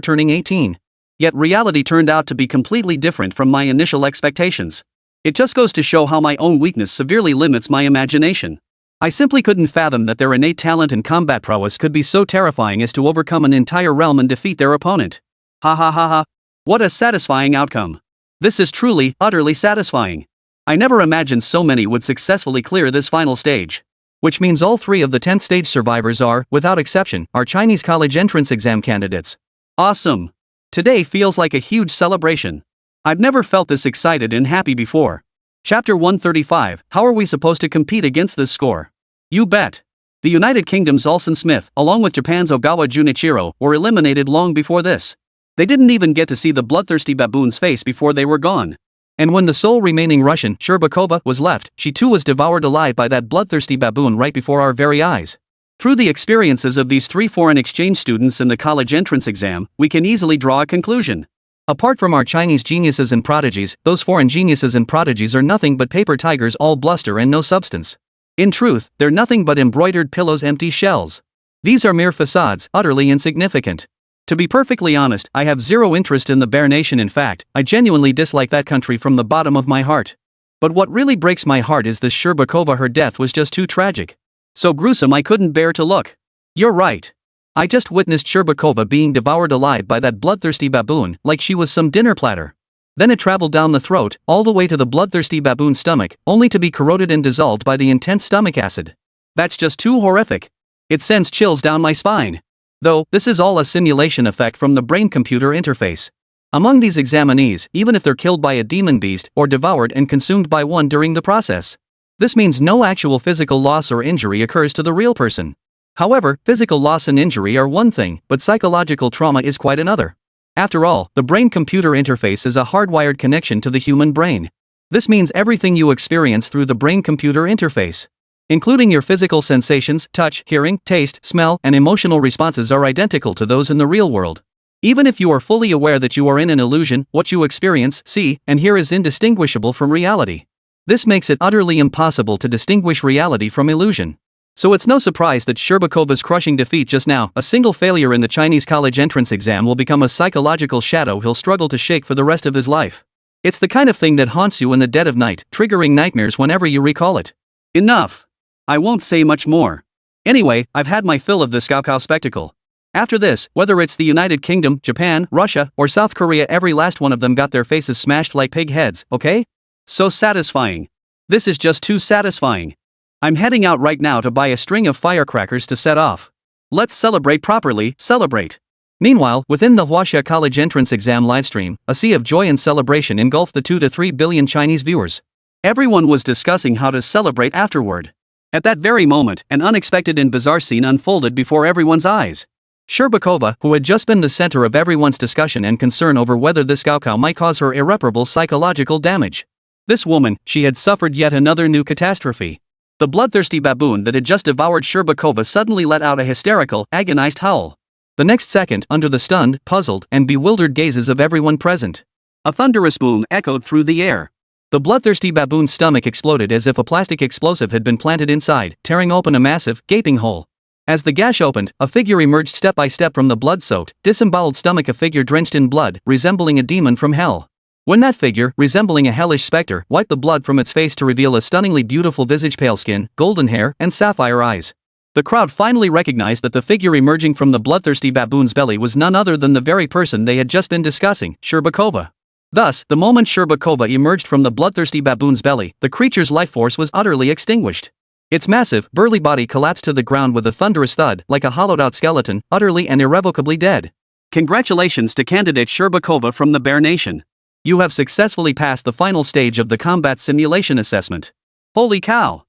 turning 18. Yet reality turned out to be completely different from my initial expectations. It just goes to show how my own weakness severely limits my imagination. I simply couldn't fathom that their innate talent and combat prowess could be so terrifying as to overcome an entire realm and defeat their opponent. Ha ha ha ha. What a satisfying outcome. This is truly, utterly satisfying. I never imagined so many would successfully clear this final stage. Which means all 3 of the 10th stage survivors are, without exception, our Chinese college entrance exam candidates. Awesome. Today feels like a huge celebration. I've never felt this excited and happy before. Chapter 135, how are we supposed to compete against this score? You bet. The United Kingdom's Olsen Smith, along with Japan's Ogawa Junichiro, were eliminated long before this. They didn't even get to see the bloodthirsty baboon's face before they were gone. And when the sole remaining Russian, Sherbakova, was left, she too was devoured alive by that bloodthirsty baboon right before our very eyes. Through the experiences of these 3 foreign exchange students in the college entrance exam, we can easily draw a conclusion. Apart from our Chinese geniuses and prodigies, those foreign geniuses and prodigies are nothing but paper tigers, all bluster and no substance. In truth, they're nothing but embroidered pillows, empty shells. These are mere facades, utterly insignificant. To be perfectly honest, I have zero interest in the Bear Nation. In fact, I genuinely dislike that country from the bottom of my heart. But what really breaks my heart is this Sherbakova. Her death was just too tragic. So gruesome I couldn't bear to look. You're right. I just witnessed Sherbakova being devoured alive by that bloodthirsty baboon, like she was some dinner platter. Then it traveled down the throat, all the way to the bloodthirsty baboon's stomach, only to be corroded and dissolved by the intense stomach acid. That's just too horrific. It sends chills down my spine. Though, this is all a simulation effect from the brain-computer interface. Among these examinees, even if they're killed by a demon beast, or devoured and consumed by one during the process, this means no actual physical loss or injury occurs to the real person. However, physical loss and injury are one thing, but psychological trauma is quite another. After all, the brain-computer interface is a hardwired connection to the human brain. This means everything you experience through the brain-computer interface, including your physical sensations, touch, hearing, taste, smell, and emotional responses, are identical to those in the real world. Even if you are fully aware that you are in an illusion, what you experience, see, and hear is indistinguishable from reality. This makes it utterly impossible to distinguish reality from illusion. So it's no surprise that Sherbakova's crushing defeat just now, a single failure in the Chinese college entrance exam, will become a psychological shadow he'll struggle to shake for the rest of his life. It's the kind of thing that haunts you in the dead of night, triggering nightmares whenever you recall it. Enough. I won't say much more. Anyway, I've had my fill of this Gaokao spectacle. After this, whether it's the United Kingdom, Japan, Russia, or South Korea, every last one of them got their faces smashed like pig heads, okay? So satisfying. This is just too satisfying. I'm heading out right now to buy a string of firecrackers to set off. Let's celebrate properly, celebrate. Meanwhile, within the Huaxia College entrance exam livestream, a sea of joy and celebration engulfed the 2 to 3 billion Chinese viewers. Everyone was discussing how to celebrate afterward. At that very moment, an unexpected and bizarre scene unfolded before everyone's eyes. Sherbakova, who had just been the center of everyone's discussion and concern over whether this Gaokao might cause her irreparable psychological damage. This woman, she had suffered yet another new catastrophe. The bloodthirsty baboon that had just devoured Sherbakova suddenly let out a hysterical, agonized howl. The next second, under the stunned, puzzled, and bewildered gazes of everyone present, a thunderous boom echoed through the air. The bloodthirsty baboon's stomach exploded as if a plastic explosive had been planted inside, tearing open a massive, gaping hole. As the gash opened, a figure emerged step by step from the blood-soaked, disemboweled stomach, a figure drenched in blood, resembling a demon from hell. When that figure, resembling a hellish specter, wiped the blood from its face to reveal a stunningly beautiful visage, pale skin, golden hair, and sapphire eyes, the crowd finally recognized that the figure emerging from the bloodthirsty baboon's belly was none other than the very person they had just been discussing, Sherbakova. Thus, the moment Sherbakova emerged from the bloodthirsty baboon's belly, the creature's life force was utterly extinguished. Its massive, burly body collapsed to the ground with a thunderous thud, like a hollowed-out skeleton, utterly and irrevocably dead. Congratulations to candidate Sherbakova from the Bear Nation. You have successfully passed the final stage of the combat simulation assessment. Holy cow!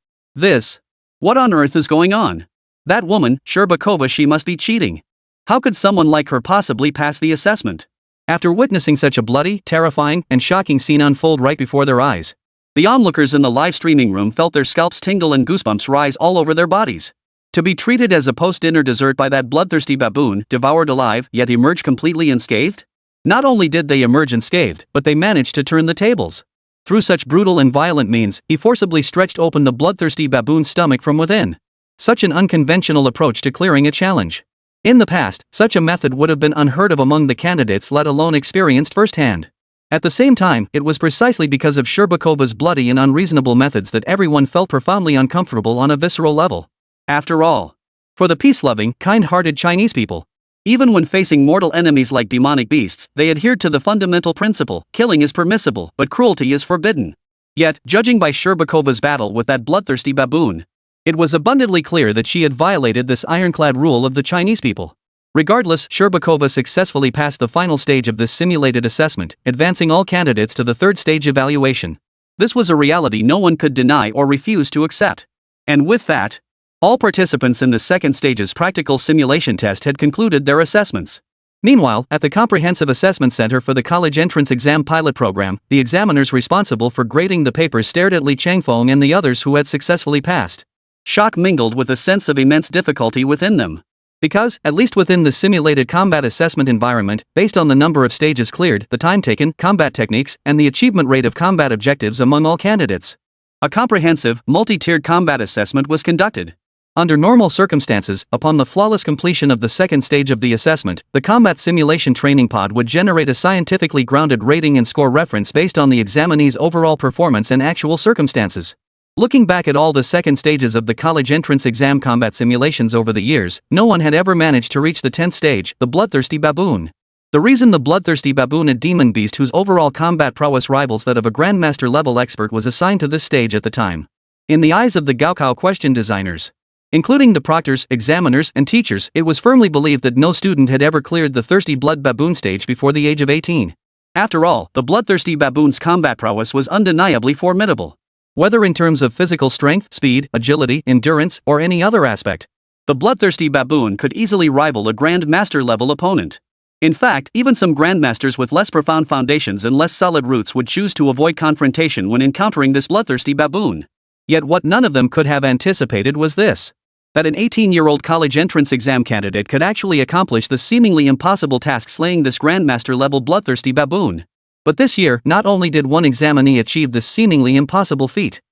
What on earth is going on? That woman, Sherbakova, she must be cheating. How could someone like her possibly pass the assessment? After witnessing such a bloody, terrifying, and shocking scene unfold right before their eyes, the onlookers in the live streaming room felt their scalps tingle and goosebumps rise all over their bodies. To be treated as a post-dinner dessert by that bloodthirsty baboon, devoured alive, yet emerge completely unscathed? Not only did they emerge unscathed, but they managed to turn the tables. Through such brutal and violent means, he forcibly stretched open the bloodthirsty baboon's stomach from within. Such an unconventional approach to clearing a challenge. In the past, such a method would have been unheard of among the candidates, let alone experienced firsthand. At the same time, it was precisely because of Sherbakova's bloody and unreasonable methods that everyone felt profoundly uncomfortable on a visceral level. After all, for the peace-loving, kind-hearted Chinese people, even when facing mortal enemies like demonic beasts, they adhered to the fundamental principle: killing is permissible, but cruelty is forbidden. Yet, judging by Sherbakova's battle with that bloodthirsty baboon, it was abundantly clear that she had violated this ironclad rule of the Chinese people. Regardless, Sherbakova successfully passed the final stage of this simulated assessment, advancing all candidates to the third stage evaluation. This was a reality no one could deny or refuse to accept. And with that, All participants in the second stage's practical simulation test had concluded their assessments. Meanwhile, at the Comprehensive Assessment Center for the College Entrance Exam Pilot Program, the examiners responsible for grading the papers stared at Li Changfeng and the others who had successfully passed. Shock mingled with a sense of immense difficulty within them. Because, at least within the simulated combat assessment environment, based on the number of stages cleared, the time taken, combat techniques, and the achievement rate of combat objectives among all candidates, a comprehensive, multi-tiered combat assessment was conducted. Under normal circumstances, upon the flawless completion of the second stage of the assessment, the Combat Simulation Training Pod would generate a scientifically grounded rating and score reference based on the examinee's overall performance and actual circumstances. Looking back at all the second stages of the college entrance exam combat simulations over the years, no one had ever managed to reach the 10th stage, the Bloodthirsty Baboon. The reason the Bloodthirsty Baboon, a demon beast whose overall combat prowess rivals that of a Grandmaster level expert, was assigned to this stage at the time. In the eyes of the Gaokao question designers, including the proctors, examiners, and teachers, it was firmly believed that no student had ever cleared the Thirsty Blood Baboon stage before the age of 18. After all, the Bloodthirsty Baboon's combat prowess was undeniably formidable. Whether in terms of physical strength, speed, agility, endurance, or any other aspect, the Bloodthirsty Baboon could easily rival a Grand Master level opponent. In fact, even some Grandmasters with less profound foundations and less solid roots would choose to avoid confrontation when encountering this Bloodthirsty Baboon. Yet what none of them could have anticipated was this: that an 18-year-old college entrance exam candidate could actually accomplish the seemingly impossible task slaying this Grandmaster-level Bloodthirsty Baboon. But this year, not only did one examinee achieve this seemingly impossible feat.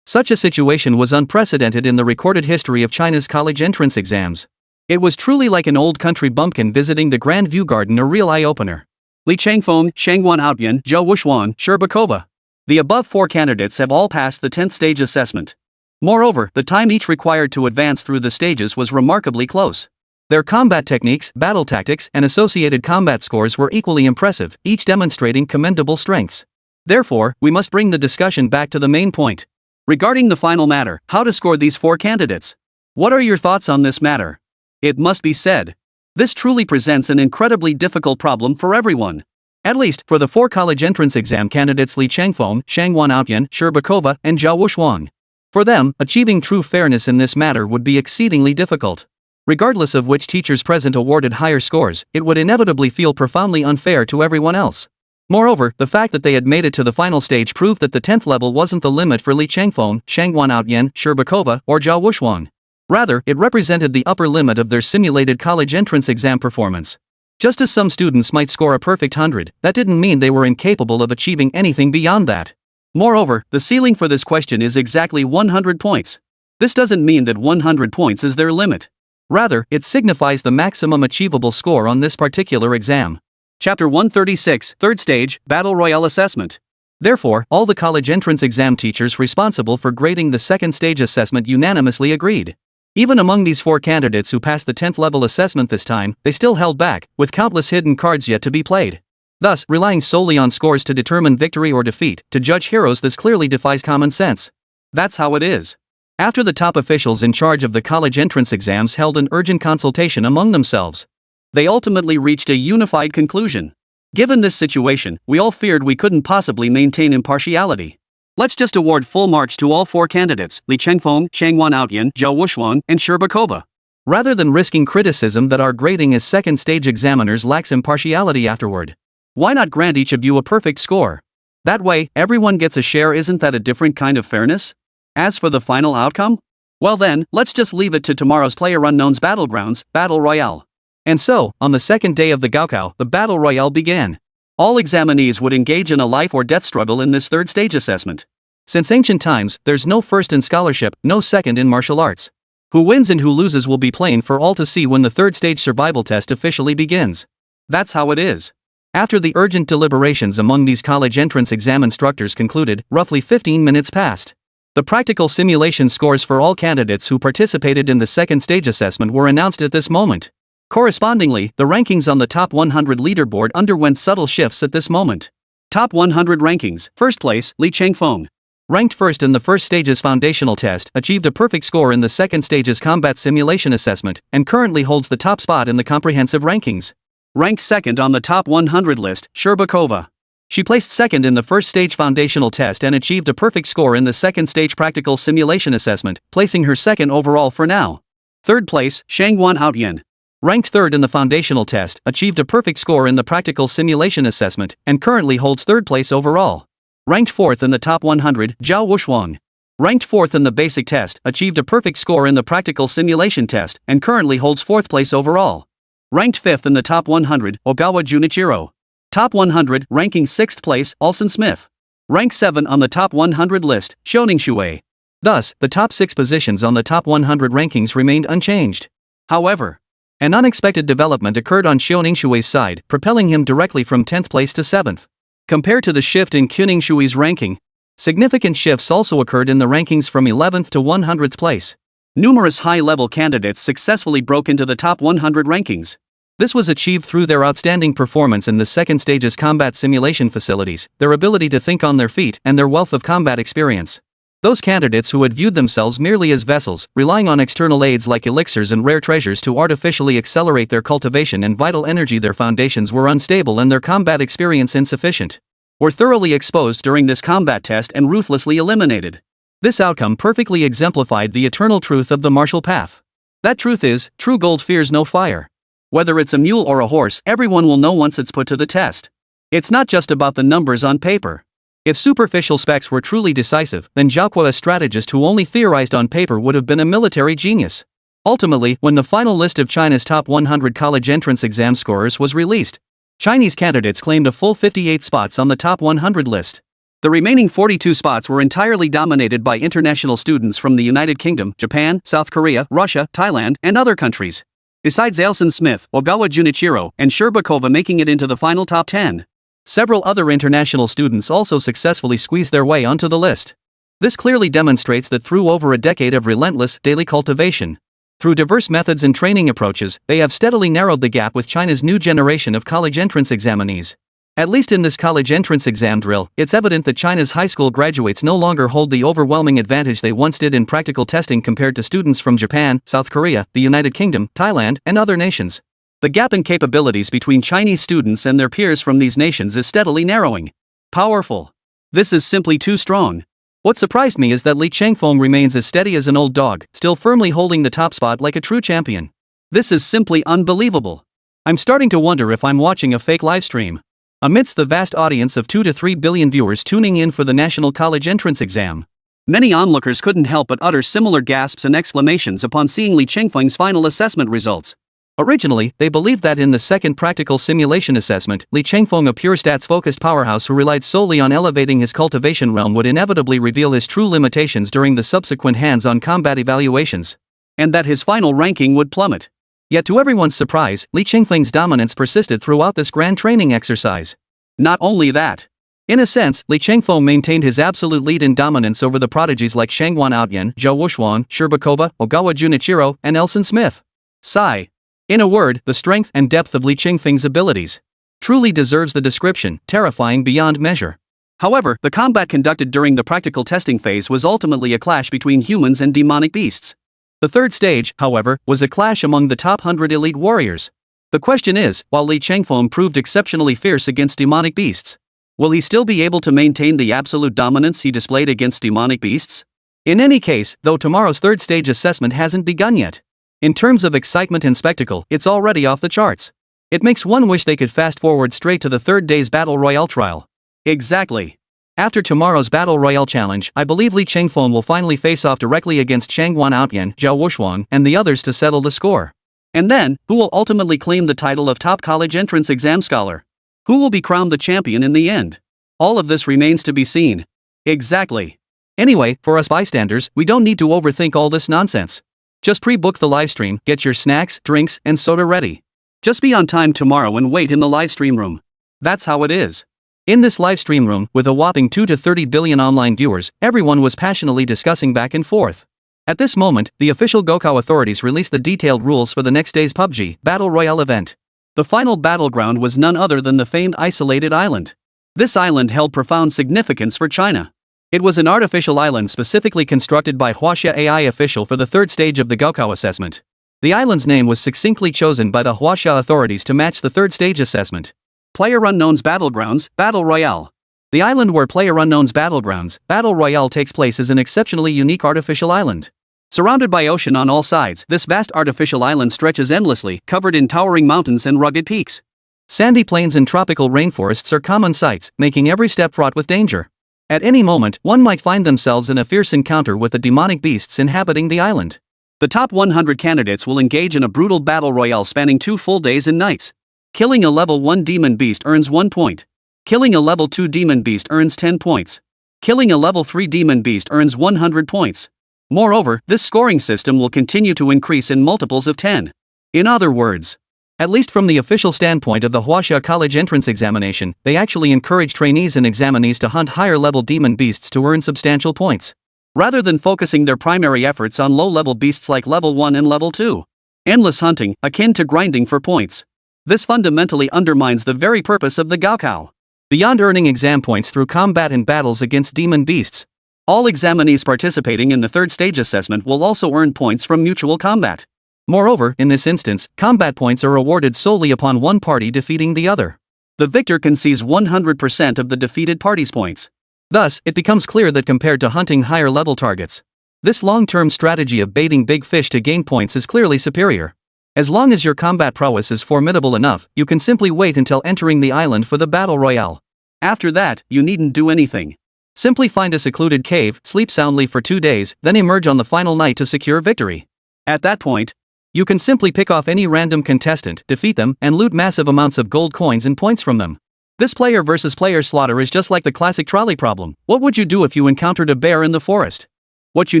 Such a situation was unprecedented in the recorded history of China's college entrance exams. It was truly like an old country bumpkin visiting the Grand View Garden, a real eye-opener. Li Changfeng, Shangguan Outyan, Zhou Wushuan, Sherbakova. The above four candidates have all passed the 10th stage assessment. Moreover, the time each required to advance through the stages was remarkably close. Their combat techniques, battle tactics, and associated combat scores were equally impressive, each demonstrating commendable strengths. Therefore, we must bring the discussion back to the main point. Regarding the final matter, how to score these four candidates. What are your thoughts on this matter? It must be said, this truly presents an incredibly difficult problem for everyone. At least, for the four college entrance exam candidates Li Changfeng, Shangguan Outyan, Sherbakova, and Zhao Wushuang. For them, achieving true fairness in this matter would be exceedingly difficult. Regardless of which teachers present awarded higher scores, it would inevitably feel profoundly unfair to everyone else. Moreover, the fact that they had made it to the final stage proved that the 10th level wasn't the limit for Li Changfeng, Shangguan Outyan, Sherbakova, or Zhao Wushuang. Rather, it represented the upper limit of their simulated college entrance exam performance. Just as some students might score a perfect 100, that didn't mean they were incapable of achieving anything beyond that. Moreover, the ceiling for this question is exactly 100 points. This doesn't mean that 100 points is their limit. Rather, it signifies the maximum achievable score on this particular exam. Chapter 136, Third Stage, Battle Royale Assessment. Therefore, all the college entrance exam teachers responsible for grading the second stage assessment unanimously agreed. Even among these four candidates who passed the 10th level assessment this time, they still held back, with countless hidden cards yet to be played. Thus, relying solely on scores to determine victory or defeat, to judge heroes, this clearly defies common sense. That's how it is. After the top officials in charge of the college entrance exams held an urgent consultation among themselves, they ultimately reached a unified conclusion. Given this situation, we all feared we couldn't possibly maintain impartiality. Let's just award full marks to all four candidates, Li Changfeng, Shangguan Outyan, Zhao Wushuang, and Sherbakova. Rather than risking criticism that our grading as second stage examiners lacks impartiality afterward, why not grant each of you a perfect score? That way, everyone gets a share. Isn't that a different kind of fairness? As for the final outcome? Well then, let's just leave it to tomorrow's PlayerUnknown's Battlegrounds, Battle Royale. And so, on the second day of the Gaokao, the Battle Royale began. All examinees would engage in a life or death struggle in this third stage assessment. Since ancient times, there's no first in scholarship, no second in martial arts. Who wins and who loses will be plain for all to see when the third stage survival test officially begins. That's how it is. After the urgent deliberations among these college entrance exam instructors concluded, roughly 15 minutes passed. The practical simulation scores for all candidates who participated in the second stage assessment were announced at this moment. Correspondingly, the rankings on the top 100 leaderboard underwent subtle shifts at this moment. Top 100 rankings. First place, Li Changfeng. Ranked first in the first stage's foundational test, achieved a perfect score in the second stage's combat simulation assessment, and currently holds the top spot in the comprehensive rankings. Ranked second on the top 100 list, Sherbakova. She placed second in the first stage foundational test and achieved a perfect score in the second stage practical simulation assessment, placing her second overall for now. Third place, Shangguan Outyan. Ranked third in the foundational test, achieved a perfect score in the practical simulation assessment, and currently holds third place overall. Ranked fourth in the top 100, Zhao Wushuang. Ranked fourth in the basic test, achieved a perfect score in the practical simulation test, and currently holds fourth place overall. Ranked fifth in the top 100, Ogawa Junichiro. Top 100, ranking sixth place, Alson Smith. Rank 7 on the top 100 list, Shoning Shui. Thus, the top 6 positions on the top 100 rankings remained unchanged. However, an unexpected development occurred on Shoning Shui's side, propelling him directly from 10th place to 7th. Compared to the shift in Kuning Shui's ranking, significant shifts also occurred in the rankings from 11th to 100th place. Numerous high-level candidates successfully broke into the top 100 rankings. This was achieved through their outstanding performance in the second stage's combat simulation facilities, their ability to think on their feet, and their wealth of combat experience. Those candidates who had viewed themselves merely as vessels, relying on external aids like elixirs and rare treasures to artificially accelerate their cultivation and vital energy, their foundations were unstable and their combat experience insufficient, were thoroughly exposed during this combat test and ruthlessly eliminated. This outcome perfectly exemplified the eternal truth of the martial path. That truth is, true gold fears no fire. Whether it's a mule or a horse, everyone will know once it's put to the test. It's not just about the numbers on paper. If superficial specs were truly decisive, then Zhao, a strategist who only theorized on paper, would have been a military genius. Ultimately, when the final list of China's top 100 college entrance exam scorers was released, Chinese candidates claimed a full 58 spots on the top 100 list. The remaining 42 spots were entirely dominated by international students from the United Kingdom, Japan, South Korea, Russia, Thailand, and other countries. Besides Alson Smith, Ogawa Junichiro, and Sherbakova making it into the final top 10. Several other international students also successfully squeezed their way onto the list. This clearly demonstrates that through over a decade of relentless, daily cultivation, through diverse methods and training approaches, they have steadily narrowed the gap with China's new generation of college entrance examinees. At least in this college entrance exam drill, it's evident that China's high school graduates no longer hold the overwhelming advantage they once did in practical testing compared to students from Japan, South Korea, the United Kingdom, Thailand, and other nations. The gap in capabilities between Chinese students and their peers from these nations is steadily narrowing. Powerful. This is simply too strong. What surprised me is that Li Changfeng remains as steady as an old dog, still firmly holding the top spot like a true champion. This is simply unbelievable. I'm starting to wonder if I'm watching a fake livestream. Amidst the vast audience of 2 to 3 billion viewers tuning in for the National College Entrance Exam, many onlookers couldn't help but utter similar gasps and exclamations upon seeing Li Changfeng's final assessment results. Originally, they believed that in the second practical simulation assessment, Li Changfeng, a pure stats-focused powerhouse who relied solely on elevating his cultivation realm, would inevitably reveal his true limitations during the subsequent hands-on combat evaluations, and that his final ranking would plummet. Yet to everyone's surprise, Li Changfeng's dominance persisted throughout this grand training exercise. Not only that, in a sense, Li Changfeng maintained his absolute lead in dominance over the prodigies like Shangguan Outyan, Zhao Wushuang, Sherbakova, Ogawa Junichiro, and Alson Smith. Sigh. In a word, the strength and depth of Li Changfeng's abilities truly deserves the description, terrifying beyond measure. However, the combat conducted during the practical testing phase was ultimately a clash between humans and demonic beasts. The third stage, however, was a clash among the top 100 elite warriors. The question is, while Li Changfeng proved exceptionally fierce against demonic beasts, will he still be able to maintain the absolute dominance he displayed against demonic beasts? In any case, though tomorrow's third stage assessment hasn't begun yet, in terms of excitement and spectacle, it's already off the charts. It makes one wish they could fast forward straight to the third day's Battle Royale trial. Exactly. After tomorrow's Battle Royale challenge, I believe Li Changfeng will finally face off directly against Shangguan Outyan, Zhao Wushuang, and the others to settle the score. And then, who will ultimately claim the title of top college entrance exam scholar? Who will be crowned the champion in the end? All of this remains to be seen. Exactly. Anyway, for us bystanders, we don't need to overthink all this nonsense. Just pre-book the livestream, get your snacks, drinks, and soda ready. Just be on time tomorrow and wait in the livestream room. That's how it is. In this livestream room, with a whopping 2 to 30 billion online viewers, everyone was passionately discussing back and forth. At this moment, the official Gokao authorities released the detailed rules for the next day's PUBG Battle Royale event. The final battleground was none other than the famed isolated island. This island held profound significance for China. It was an artificial island specifically constructed by Huaxia AI official for the third stage of the Gokao assessment. The island's name was succinctly chosen by the Huaxia authorities to match the third stage assessment. PlayerUnknown's Battlegrounds, Battle Royale. The island where PlayerUnknown's Battlegrounds, Battle Royale takes place is an exceptionally unique artificial island. Surrounded by ocean on all sides, this vast artificial island stretches endlessly, covered in towering mountains and rugged peaks. Sandy plains and tropical rainforests are common sights, making every step fraught with danger. At any moment, one might find themselves in a fierce encounter with the demonic beasts inhabiting the island. The top 100 candidates will engage in a brutal battle royale spanning 2 full days and nights. Killing a level 1 demon beast earns 1 point. Killing a level 2 demon beast earns 10 points. Killing a level 3 demon beast earns 100 points. Moreover, this scoring system will continue to increase in multiples of 10. In other words, at least from the official standpoint of the Hwaxia College entrance examination, they actually encourage trainees and examinees to hunt higher-level demon beasts to earn substantial points, rather than focusing their primary efforts on low-level beasts like level 1 and level 2. Endless hunting, akin to grinding for points. This fundamentally undermines the very purpose of the Gaokao. Beyond earning exam points through combat and battles against demon beasts, all examinees participating in the third stage assessment will also earn points from mutual combat. Moreover, in this instance, combat points are awarded solely upon one party defeating the other. The victor can seize 100% of the defeated party's points. Thus, it becomes clear that compared to hunting higher-level targets, this long-term strategy of baiting big fish to gain points is clearly superior. As long as your combat prowess is formidable enough, you can simply wait until entering the island for the battle royale. After that, you needn't do anything. Simply find a secluded cave, sleep soundly for 2 days, then emerge on the final night to secure victory. At that point, you can simply pick off any random contestant, defeat them, and loot massive amounts of gold coins and points from them. This player versus player slaughter is just like the classic trolley problem. What would you do if you encountered a bear in the forest? What you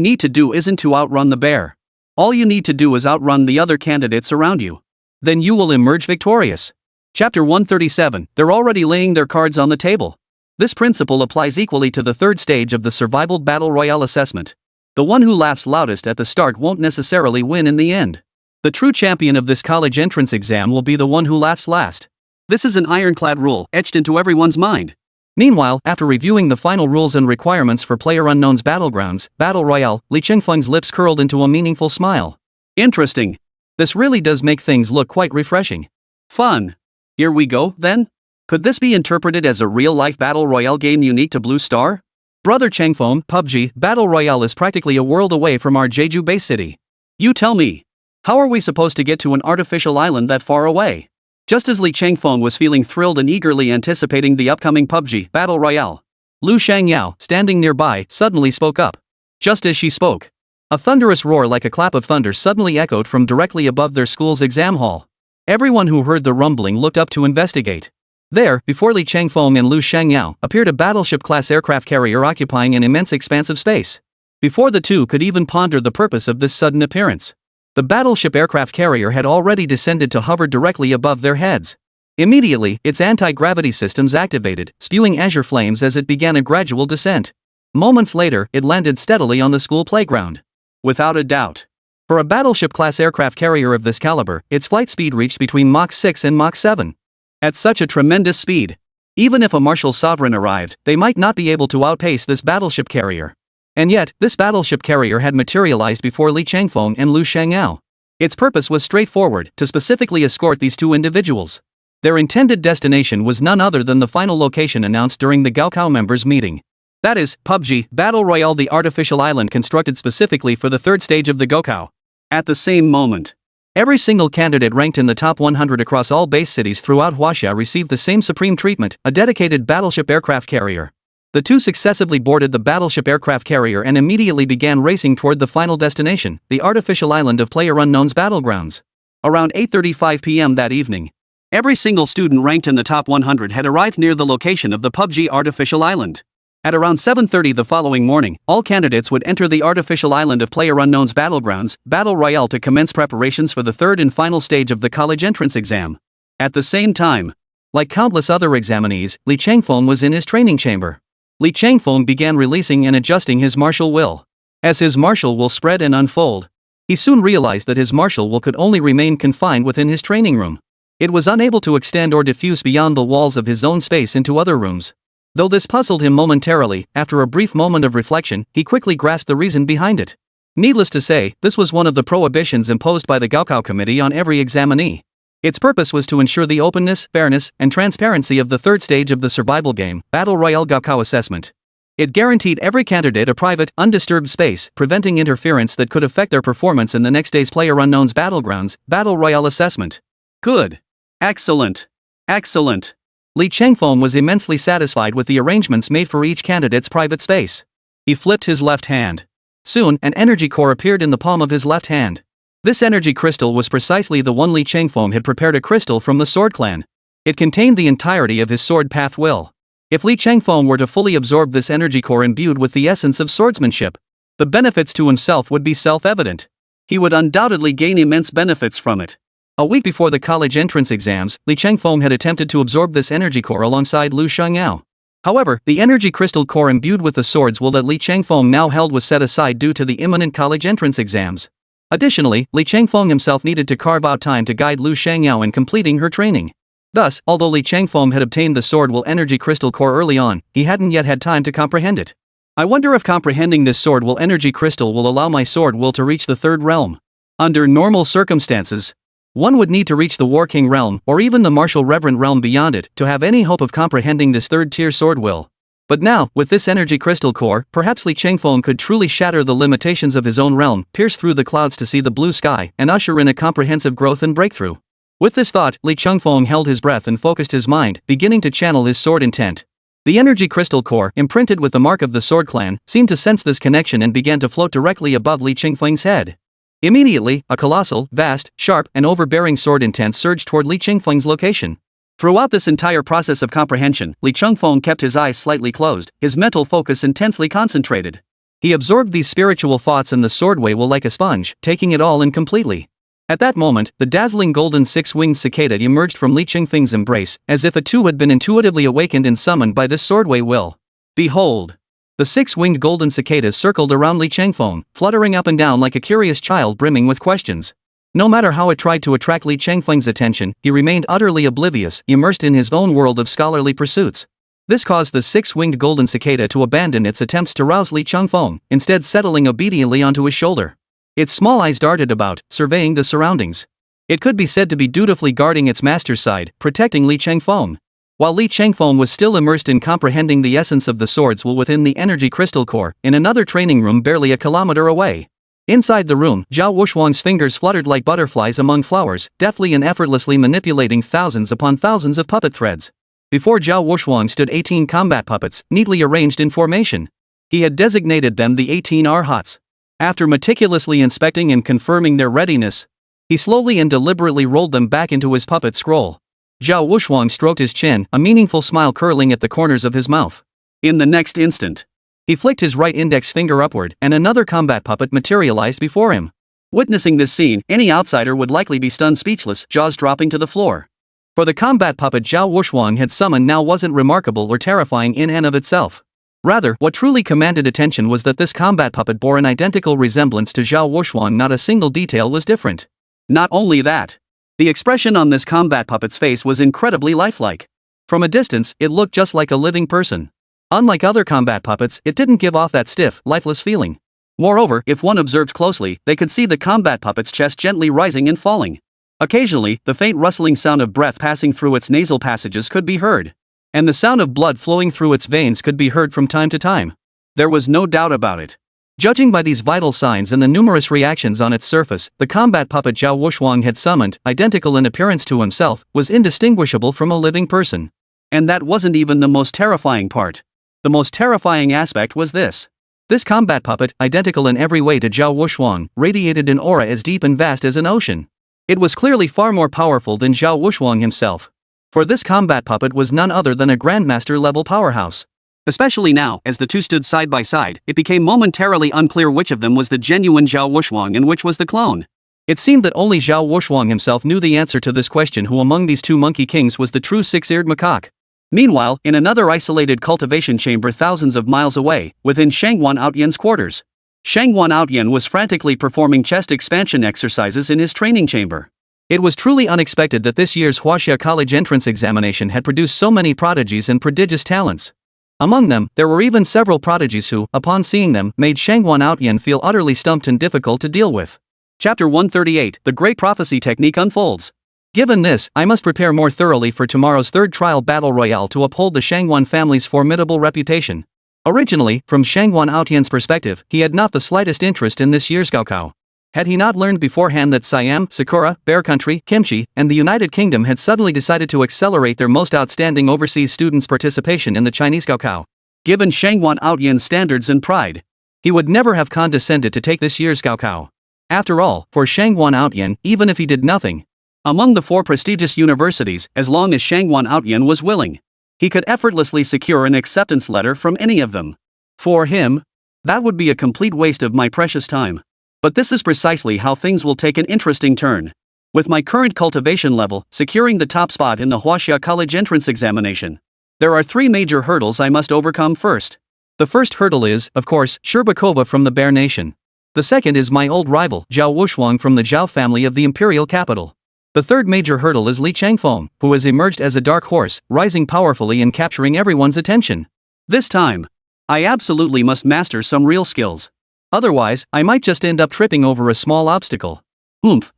need to do isn't to outrun the bear. All you need to do is outrun the other candidates around you. Then you will emerge victorious. Chapter 137, they're already laying their cards on the table. This principle applies equally to the third stage of the survival battle royale assessment. The one who laughs loudest at the start won't necessarily win in the end. The true champion of this college entrance exam will be the one who laughs last. This is an ironclad rule, etched into everyone's mind. Meanwhile, after reviewing the final rules and requirements for PlayerUnknown's Battlegrounds, Battle Royale, Li Chengfeng's lips curled into a meaningful smile. Interesting. This really does make things look quite refreshing. Fun. Here we go, then? Could this be interpreted as a real-life Battle Royale game unique to Blue Star? Brother Chengfeng, PUBG, Battle Royale is practically a world away from our Jeju base city. You tell me. How are we supposed to get to an artificial island that far away? Just as Li Chengfeng was feeling thrilled and eagerly anticipating the upcoming PUBG Battle Royale, Lu Shangyao, standing nearby, suddenly spoke up. Just as she spoke, a thunderous roar like a clap of thunder suddenly echoed from directly above their school's exam hall. Everyone who heard the rumbling looked up to investigate. There, before Li Chengfeng and Lu Shangyao, appeared a battleship-class aircraft carrier occupying an immense expanse of space. Before the two could even ponder the purpose of this sudden appearance, the battleship aircraft carrier had already descended to hover directly above their heads. Immediately, its anti-gravity systems activated, spewing azure flames as it began a gradual descent. Moments later, it landed steadily on the school playground. Without a doubt. For a battleship-class aircraft carrier of this caliber, its flight speed reached between Mach 6 and Mach 7. At such a tremendous speed, even if a martial sovereign arrived, they might not be able to outpace this battleship carrier. And yet, this battleship carrier had materialized before Li Chengfeng and Lu Shangyao. Its purpose was straightforward, to specifically escort these two individuals. Their intended destination was none other than the final location announced during the Gaokao members' meeting. That is, PUBG, Battle Royale, the artificial island constructed specifically for the third stage of the Gaokao. At the same moment, every single candidate ranked in the top 100 across all base cities throughout Hwaxia received the same supreme treatment, a dedicated battleship aircraft carrier. The two successively boarded the battleship aircraft carrier and immediately began racing toward the final destination, the artificial island of PlayerUnknown's Battlegrounds. Around 8:35 p.m. that evening, every single student ranked in the top 100 had arrived near the location of the PUBG artificial island. At around 7:30 the following morning, all candidates would enter the artificial island of PlayerUnknown's Battlegrounds, Battle Royale, to commence preparations for the third and final stage of the college entrance exam. At the same time, like countless other examinees, Li Chengfeng was in his training chamber. Li Chengfeng began releasing and adjusting his martial will. As his martial will spread and unfold, he soon realized that his martial will could only remain confined within his training room. It was unable to extend or diffuse beyond the walls of his own space into other rooms. Though this puzzled him momentarily, after a brief moment of reflection, he quickly grasped the reason behind it. Needless to say, this was one of the prohibitions imposed by the Gaokao Committee on every examinee. Its purpose was to ensure the openness, fairness, and transparency of the third stage of the survival game, Battle Royale Gaokao Assessment. It guaranteed every candidate a private, undisturbed space, preventing interference that could affect their performance in the next day's PlayerUnknown's Battlegrounds, Battle Royale Assessment. Good. Excellent. Excellent. Li Chengfeng was immensely satisfied with the arrangements made for each candidate's private space. He flipped his left hand. Soon, an energy core appeared in the palm of his left hand. This energy crystal was precisely the one Li Chengfeng had prepared a crystal from the Sword Clan. It contained the entirety of his sword path will. If Li Chengfeng were to fully absorb this energy core imbued with the essence of swordsmanship, the benefits to himself would be self-evident. He would undoubtedly gain immense benefits from it. A week before the college entrance exams, Li Chengfeng had attempted to absorb this energy core alongside Lu Shengyao. However, the energy crystal core imbued with the swords will that Li Chengfeng now held was set aside due to the imminent college entrance exams. Additionally, Li Chengfeng himself needed to carve out time to guide Lu Shengyao in completing her training. Thus, although Li Chengfeng had obtained the sword will energy crystal core early on, he hadn't yet had time to comprehend it. I wonder if comprehending this sword will energy crystal will allow my sword will to reach the third realm. Under normal circumstances, one would need to reach the War King realm or even the martial reverend realm beyond it to have any hope of comprehending this third-tier sword will. But now, with this energy crystal core, perhaps Li Chengfeng could truly shatter the limitations of his own realm, pierce through the clouds to see the blue sky, and usher in a comprehensive growth and breakthrough. With this thought, Li Chengfeng held his breath and focused his mind, beginning to channel his sword intent. The energy crystal core, imprinted with the mark of the Sword Clan, seemed to sense this connection and began to float directly above Li Chengfeng's head. Immediately, a colossal, vast, sharp, and overbearing sword intent surged toward Li Chengfeng's location. Throughout this entire process of comprehension, Li Chengfeng kept his eyes slightly closed, his mental focus intensely concentrated. He absorbed these spiritual thoughts and the sword way will like a sponge, taking it all in completely. At that moment, the dazzling golden six-winged cicada emerged from Li Chengfeng's embrace, as if it too had been intuitively awakened and summoned by this swordway will. Behold! The six-winged golden cicadas circled around Li Chengfeng, fluttering up and down like a curious child brimming with questions. No matter how it tried to attract Li Chengfeng's attention, he remained utterly oblivious, immersed in his own world of scholarly pursuits. This caused the six-winged golden cicada to abandon its attempts to rouse Li Chengfeng, instead settling obediently onto his shoulder. Its small eyes darted about, surveying the surroundings. It could be said to be dutifully guarding its master's side, protecting Li Chengfeng. While Li Chengfeng was still immersed in comprehending the essence of the swords will within the energy crystal core, in another training room barely a kilometer away. Inside the room, Zhao Wuxuang's fingers fluttered like butterflies among flowers, deftly and effortlessly manipulating thousands upon thousands of puppet threads. Before Zhao Wuxuang stood 18 combat puppets, neatly arranged in formation. He had designated them the 18 Arhats. After meticulously inspecting and confirming their readiness, he slowly and deliberately rolled them back into his puppet scroll. Zhao Wuxuang stroked his chin, a meaningful smile curling at the corners of his mouth. In the next instant, he flicked his right index finger upward, and another combat puppet materialized before him. Witnessing this scene, any outsider would likely be stunned speechless, jaws dropping to the floor. For the combat puppet Zhao Wuxuang had summoned now wasn't remarkable or terrifying in and of itself. Rather, what truly commanded attention was that this combat puppet bore an identical resemblance to Zhao Wuxuang, not a single detail was different. Not only that, the expression on this combat puppet's face was incredibly lifelike. From a distance, it looked just like a living person. Unlike other combat puppets, it didn't give off that stiff, lifeless feeling. Moreover, if one observed closely, they could see the combat puppet's chest gently rising and falling. Occasionally, the faint rustling sound of breath passing through its nasal passages could be heard. And the sound of blood flowing through its veins could be heard from time to time. There was no doubt about it. Judging by these vital signs and the numerous reactions on its surface, the combat puppet Zhao Wuxuang had summoned, identical in appearance to himself, was indistinguishable from a living person. And that wasn't even the most terrifying part. The most terrifying aspect was this. This combat puppet, identical in every way to Zhao Wuxuang, radiated an aura as deep and vast as an ocean. It was clearly far more powerful than Zhao Wuxuang himself. For this combat puppet was none other than a Grandmaster-level powerhouse. Especially now, as the two stood side by side, it became momentarily unclear which of them was the genuine Zhao Wuxuang and which was the clone. It seemed that only Zhao Wuxuang himself knew the answer to this question: who among these two monkey kings was the true six-eared macaque. Meanwhile, in another isolated cultivation chamber thousands of miles away, within Shangwan Outyan's quarters, Shangwan Outyan was frantically performing chest expansion exercises in his training chamber. It was truly unexpected that this year's Huaxia College entrance examination had produced so many prodigies and prodigious talents. Among them, there were even several prodigies who, upon seeing them, made Shangwan Outyan feel utterly stumped and difficult to deal with. Chapter 138, The Great Prophecy Technique Unfolds. Given this, I must prepare more thoroughly for tomorrow's third trial battle royale to uphold the Shangguan family's formidable reputation. Originally, from Shangguan Aotian's perspective, he had not the slightest interest in this year's Gaokao. Had he not learned beforehand that Siam, Sakura, Bear Country, Kimchi, and the United Kingdom had suddenly decided to accelerate their most outstanding overseas students' participation in the Chinese Gaokao? Given Shangguan Aotian's standards and pride, he would never have condescended to take this year's Gaokao. After all, for Shangguan Aotian, even if he did nothing among the 4 prestigious universities, as long as Shangguan Aotian was willing, he could effortlessly secure an acceptance letter from any of them. For him, that would be a complete waste of my precious time. But this is precisely how things will take an interesting turn. With my current cultivation level, securing the top spot in the Huaxia College entrance examination, there are 3 major hurdles I must overcome first. The first hurdle is, of course, Sherbakova from the Bear Nation. The second is my old rival, Zhao Wushuang from the Zhao family of the imperial capital. The third major hurdle is Li Changfeng, who has emerged as a dark horse, rising powerfully and capturing everyone's attention. This time, I absolutely must master some real skills. Otherwise, I might just end up tripping over a small obstacle.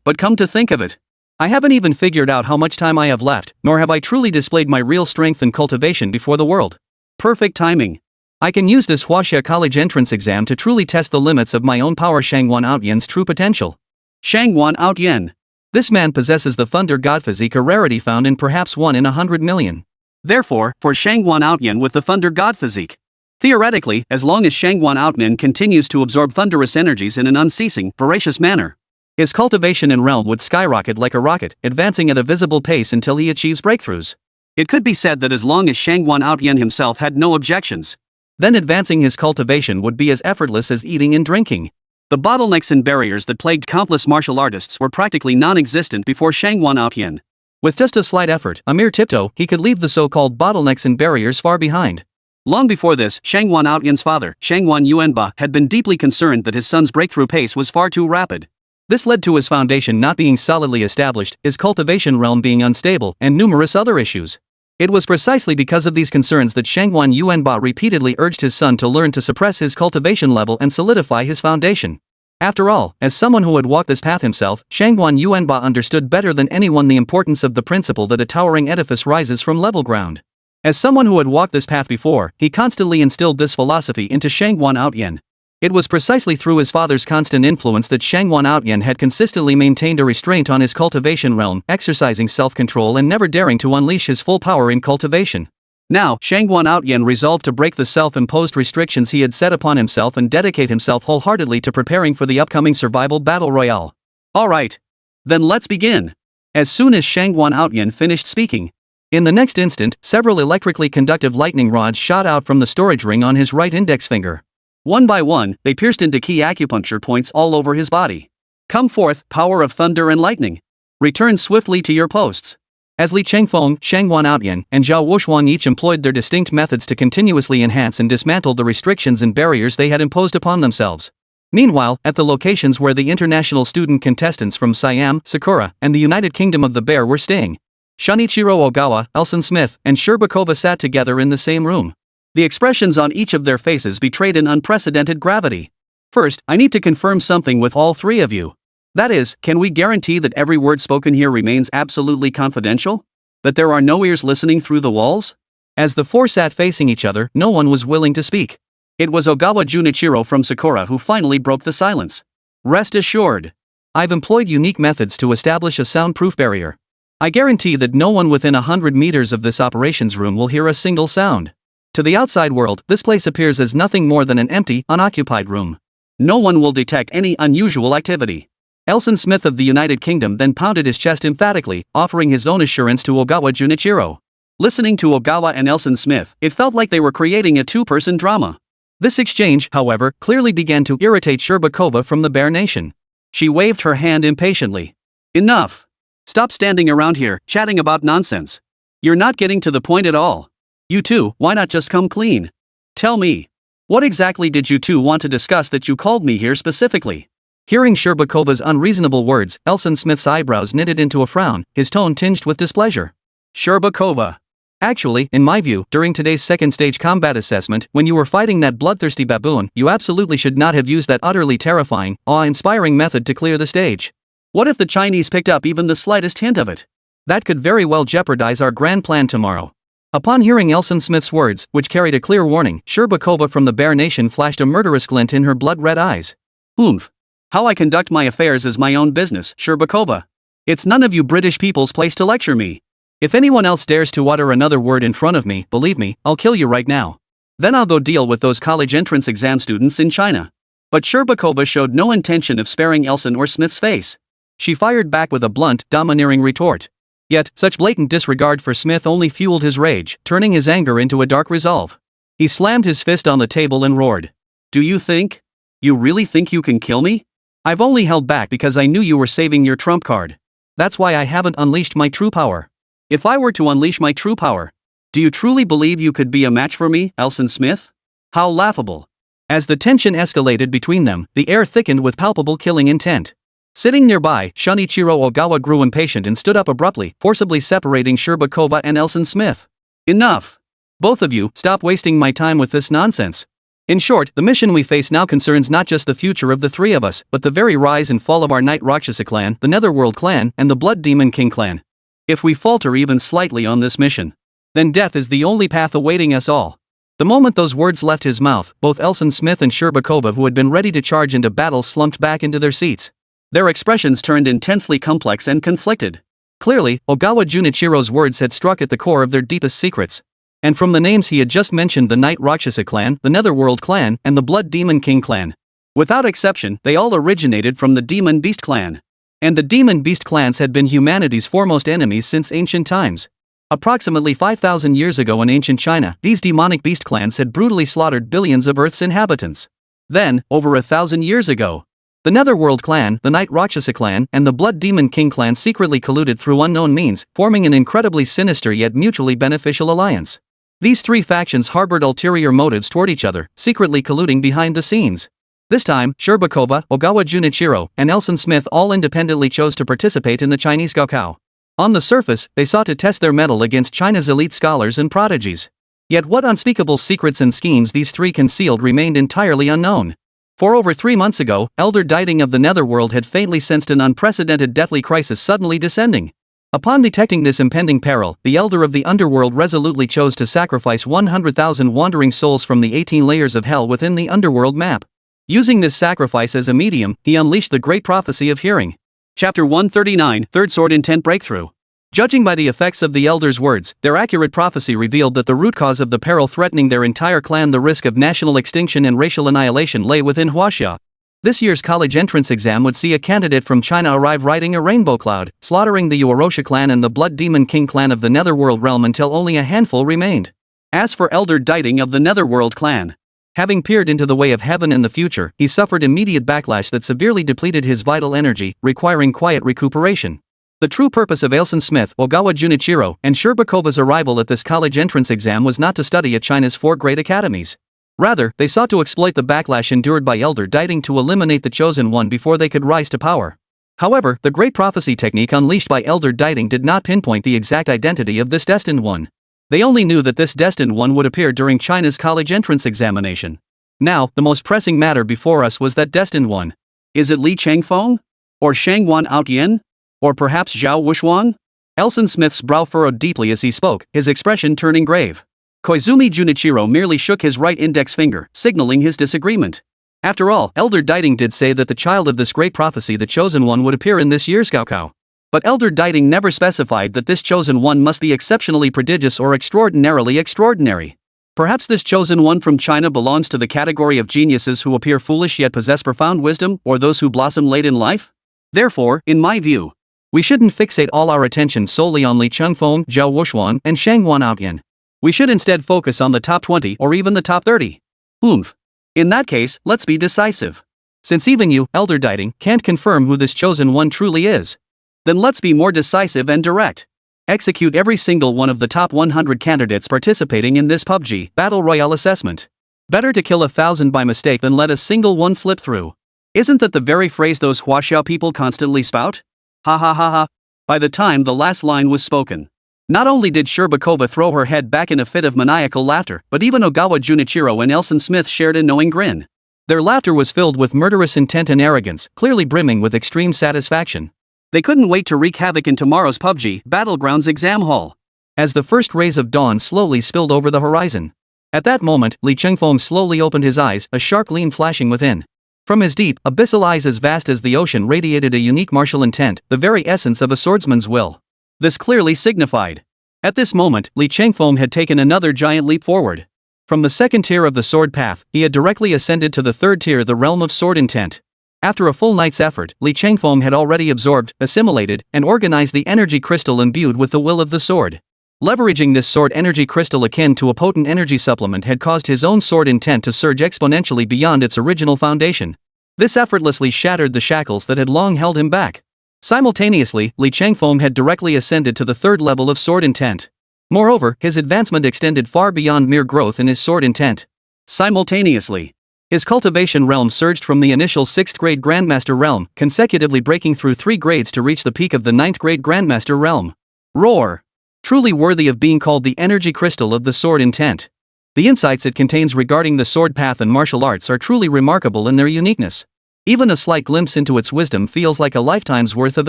But come to think of it, I haven't even figured out how much time I have left, nor have I truly displayed my real strength and cultivation before the world. Perfect timing. I can use this Huaxia College entrance exam to truly test the limits of my own power. Shangguan Aotian's true potential. Shangguan Aotian. This man possesses the thunder god physique, a rarity found in perhaps 1 in 100 million. Therefore, for Shangguan Aotian with the thunder god physique, theoretically, as long as Shangguan Aotian continues to absorb thunderous energies in an unceasing, voracious manner, his cultivation and realm would skyrocket like a rocket, advancing at a visible pace until he achieves breakthroughs. It could be said that as long as Shangguan Aotian himself had no objections, then advancing his cultivation would be as effortless as eating and drinking. The bottlenecks and barriers that plagued countless martial artists were practically non-existent before Shangguan Aotian. With just a slight effort, a mere tiptoe, he could leave the so-called bottlenecks and barriers far behind. Long before this, Shangguan Aotian's father, Shangguan Yuanba, had been deeply concerned that his son's breakthrough pace was far too rapid. This led to his foundation not being solidly established, his cultivation realm being unstable, and numerous other issues. It was precisely because of these concerns that Shangguan Yuanba repeatedly urged his son to learn to suppress his cultivation level and solidify his foundation. After all, as someone who had walked this path himself, Shangguan Yuanba understood better than anyone the importance of the principle that a towering edifice rises from level ground. As someone who had walked this path before, he constantly instilled this philosophy into Shangguan Aotian. It was precisely through his father's constant influence that Shangguan Aotian had consistently maintained a restraint on his cultivation realm, exercising self-control and never daring to unleash his full power in cultivation. Now, Shangguan Aotian resolved to break the self-imposed restrictions he had set upon himself and dedicate himself wholeheartedly to preparing for the upcoming survival battle royale. Alright. Then let's begin. As soon as Shangguan Aotian finished speaking, in the next instant, several electrically conductive lightning rods shot out from the storage ring on his right index finger. One by one, they pierced into key acupuncture points all over his body. Come forth, power of thunder and lightning. Return swiftly to your posts. As Li Changfeng, Shangguan Aotian, and Zhao Wushuang each employed their distinct methods to continuously enhance and dismantle the restrictions and barriers they had imposed upon themselves. Meanwhile, at the locations where the international student contestants from Siam, Sakura, and the United Kingdom of the Bear were staying, Shunichiro Ogawa, Elson Smith, and Sherbakova sat together in the same room. The expressions on each of their faces betrayed an unprecedented gravity. First, I need to confirm something with all 3 of you. That is, can we guarantee that every word spoken here remains absolutely confidential? That there are no ears listening through the walls? As the 4 sat facing each other, no one was willing to speak. It was Ogawa Junichiro from Sakura who finally broke the silence. Rest assured, I've employed unique methods to establish a soundproof barrier. I guarantee that no one within 100 meters of this operations room will hear a single sound. To the outside world, this place appears as nothing more than an empty, unoccupied room. No one will detect any unusual activity. Elson Smith of the United Kingdom then pounded his chest emphatically, offering his own assurance to Ogawa Junichiro. Listening to Ogawa and Elson Smith, it felt like they were creating a 2-person drama. This exchange, however, clearly began to irritate Sherbakova from the Bear Nation. She waved her hand impatiently. Enough! Stop standing around here, chatting about nonsense. You're not getting to the point at all. You two, why not just come clean? Tell me, what exactly did you two want to discuss that you called me here specifically? Hearing Sherbakova's unreasonable words, Elson Smith's eyebrows knitted into a frown, his tone tinged with displeasure. Sherbakova. Actually, in my view, during today's second stage combat assessment, when you were fighting that bloodthirsty baboon, you absolutely should not have used that utterly terrifying, awe-inspiring method to clear the stage. What if the Chinese picked up even the slightest hint of it? That could very well jeopardize our grand plan tomorrow. Upon hearing Elson Smith's words, which carried a clear warning, Sherbakova from the Bear Nation flashed a murderous glint in her blood-red eyes. Oomph. How I conduct my affairs is my own business, Sherbakova. It's none of you British people's place to lecture me. If anyone else dares to utter another word in front of me, believe me, I'll kill you right now. Then I'll go deal with those college entrance exam students in China. But Sherbakova showed no intention of sparing Elson or Smith's face. She fired back with a blunt, domineering retort. Yet, such blatant disregard for Smith only fueled his rage, turning his anger into a dark resolve. He slammed his fist on the table and roared. Do you think? You really think you can kill me? I've only held back because I knew you were saving your trump card. That's why I haven't unleashed my true power. If I were to unleash my true power, do you truly believe you could be a match for me, Elson Smith? How laughable. As the tension escalated between them, the air thickened with palpable killing intent. Sitting nearby, Shunichiro Ogawa grew impatient and stood up abruptly, forcibly separating Sherbakova and Elson Smith. Enough! Both of you, stop wasting my time with this nonsense. In short, the mission we face now concerns not just the future of the three of us, but the very rise and fall of our Night Rakshasa clan, the Netherworld clan, and the Blood Demon King clan. If we falter even slightly on this mission, then death is the only path awaiting us all. The moment those words left his mouth, both Elson Smith and Sherbakova, who had been ready to charge into battle, slumped back into their seats. Their expressions turned intensely complex and conflicted. Clearly, Ogawa Junichiro's words had struck at the core of their deepest secrets. And from the names he had just mentioned, the Night Rakshasa clan, the Netherworld clan, and the Blood Demon King clan. Without exception, they all originated from the Demon Beast clan. And the Demon Beast clans had been humanity's foremost enemies since ancient times. Approximately 5,000 years ago in ancient China, these demonic beast clans had brutally slaughtered billions of Earth's inhabitants. Then, over 1,000 years ago, the Netherworld clan, the Night Rakshasa clan, and the Blood Demon King clan secretly colluded through unknown means, forming an incredibly sinister yet mutually beneficial alliance. These three factions harbored ulterior motives toward each other, secretly colluding behind the scenes. This time, Sherbakova, Ogawa Junichiro, and Elson Smith all independently chose to participate in the Chinese Gaokao. On the surface, they sought to test their mettle against China's elite scholars and prodigies. Yet what unspeakable secrets and schemes these three concealed remained entirely unknown. For over 3 months ago, Elder Diting of the Netherworld had faintly sensed an unprecedented deathly crisis suddenly descending. Upon detecting this impending peril, the Elder of the Underworld resolutely chose to sacrifice 100,000 wandering souls from the 18 layers of hell within the Underworld map. Using this sacrifice as a medium, he unleashed the great prophecy of hearing. Chapter 139, Third Sword Intent Breakthrough. Judging by the effects of the Elder's words, their accurate prophecy revealed that the root cause of the peril threatening their entire clan, the risk of national extinction and racial annihilation, lay within Huaxia. This year's college entrance exam would see a candidate from China arrive riding a rainbow cloud, slaughtering the Yuorosha clan and the Blood Demon King clan of the Netherworld realm until only a handful remained. As for Elder Diting of the Netherworld clan, having peered into the way of heaven in the future, he suffered immediate backlash that severely depleted his vital energy, requiring quiet recuperation. The true purpose of Elson Smith, Ogawa Junichiro, and Sherbakova's arrival at this college entrance exam was not to study at China's 4 great academies. Rather, they sought to exploit the backlash endured by Elder Diting to eliminate the chosen one before they could rise to power. However, the great prophecy technique unleashed by Elder Diting did not pinpoint the exact identity of this destined one. They only knew that this destined one would appear during China's college entrance examination. Now, the most pressing matter before us was that destined one. Is it Li Changfeng? Or Shangwan Outyen? Or perhaps Zhao Wushuang? Elson Smith's brow furrowed deeply as he spoke, his expression turning grave. Koizumi Junichiro merely shook his right index finger, signaling his disagreement. After all, Elder Diting did say that the child of this great prophecy, the chosen one, would appear in this year's Gaokao. But Elder Diting never specified that this chosen one must be exceptionally prodigious or extraordinarily extraordinary. Perhaps this chosen one from China belongs to the category of geniuses who appear foolish yet possess profound wisdom, or those who blossom late in life? Therefore, in my view, we shouldn't fixate all our attention solely on Li Changfeng, Zhao Wushuan, and Shangwan Outyan. We should instead focus on the top 20 or even the top 30. In that case, let's be decisive. Since even you, Elder Diting, can't confirm who this chosen one truly is, then let's be more decisive and direct. Execute every single one of the top 100 candidates participating in this PUBG Battle Royale assessment. Better to kill 1,000 by mistake than let a single one slip through. Isn't that the very phrase those Huaxiao people constantly spout? Ha ha ha ha. By the time the last line was spoken, not only did Sherbakova throw her head back in a fit of maniacal laughter, but even Ogawa Junichiro and Elson Smith shared a knowing grin. Their laughter was filled with murderous intent and arrogance, clearly brimming with extreme satisfaction. They couldn't wait to wreak havoc in tomorrow's PUBG Battlegrounds exam hall. As the first rays of dawn slowly spilled over the horizon. At that moment, Li Chengfeng slowly opened his eyes, a sharp gleam flashing within. From his deep, abyssal eyes as vast as the ocean radiated a unique martial intent, the very essence of a swordsman's will. This clearly signified. At this moment, Li Chengfeng had taken another giant leap forward. From the second tier of the sword path, he had directly ascended to the third tier, the realm of sword intent. After a full night's effort, Li Chengfeng had already absorbed, assimilated, and organized the energy crystal imbued with the will of the sword. Leveraging this sword energy crystal akin to a potent energy supplement had caused his own sword intent to surge exponentially beyond its original foundation. This effortlessly shattered the shackles that had long held him back. Simultaneously, Li Chengfeng had directly ascended to the third level of sword intent. Moreover, his advancement extended far beyond mere growth in his sword intent. Simultaneously, his cultivation realm surged from the initial 6th grade Grandmaster realm, consecutively breaking through 3 grades to reach the peak of the 9th grade Grandmaster realm. Roar! Truly worthy of being called the energy crystal of the sword intent. The insights it contains regarding the sword path and martial arts are truly remarkable in their uniqueness. Even a slight glimpse into its wisdom feels like a lifetime's worth of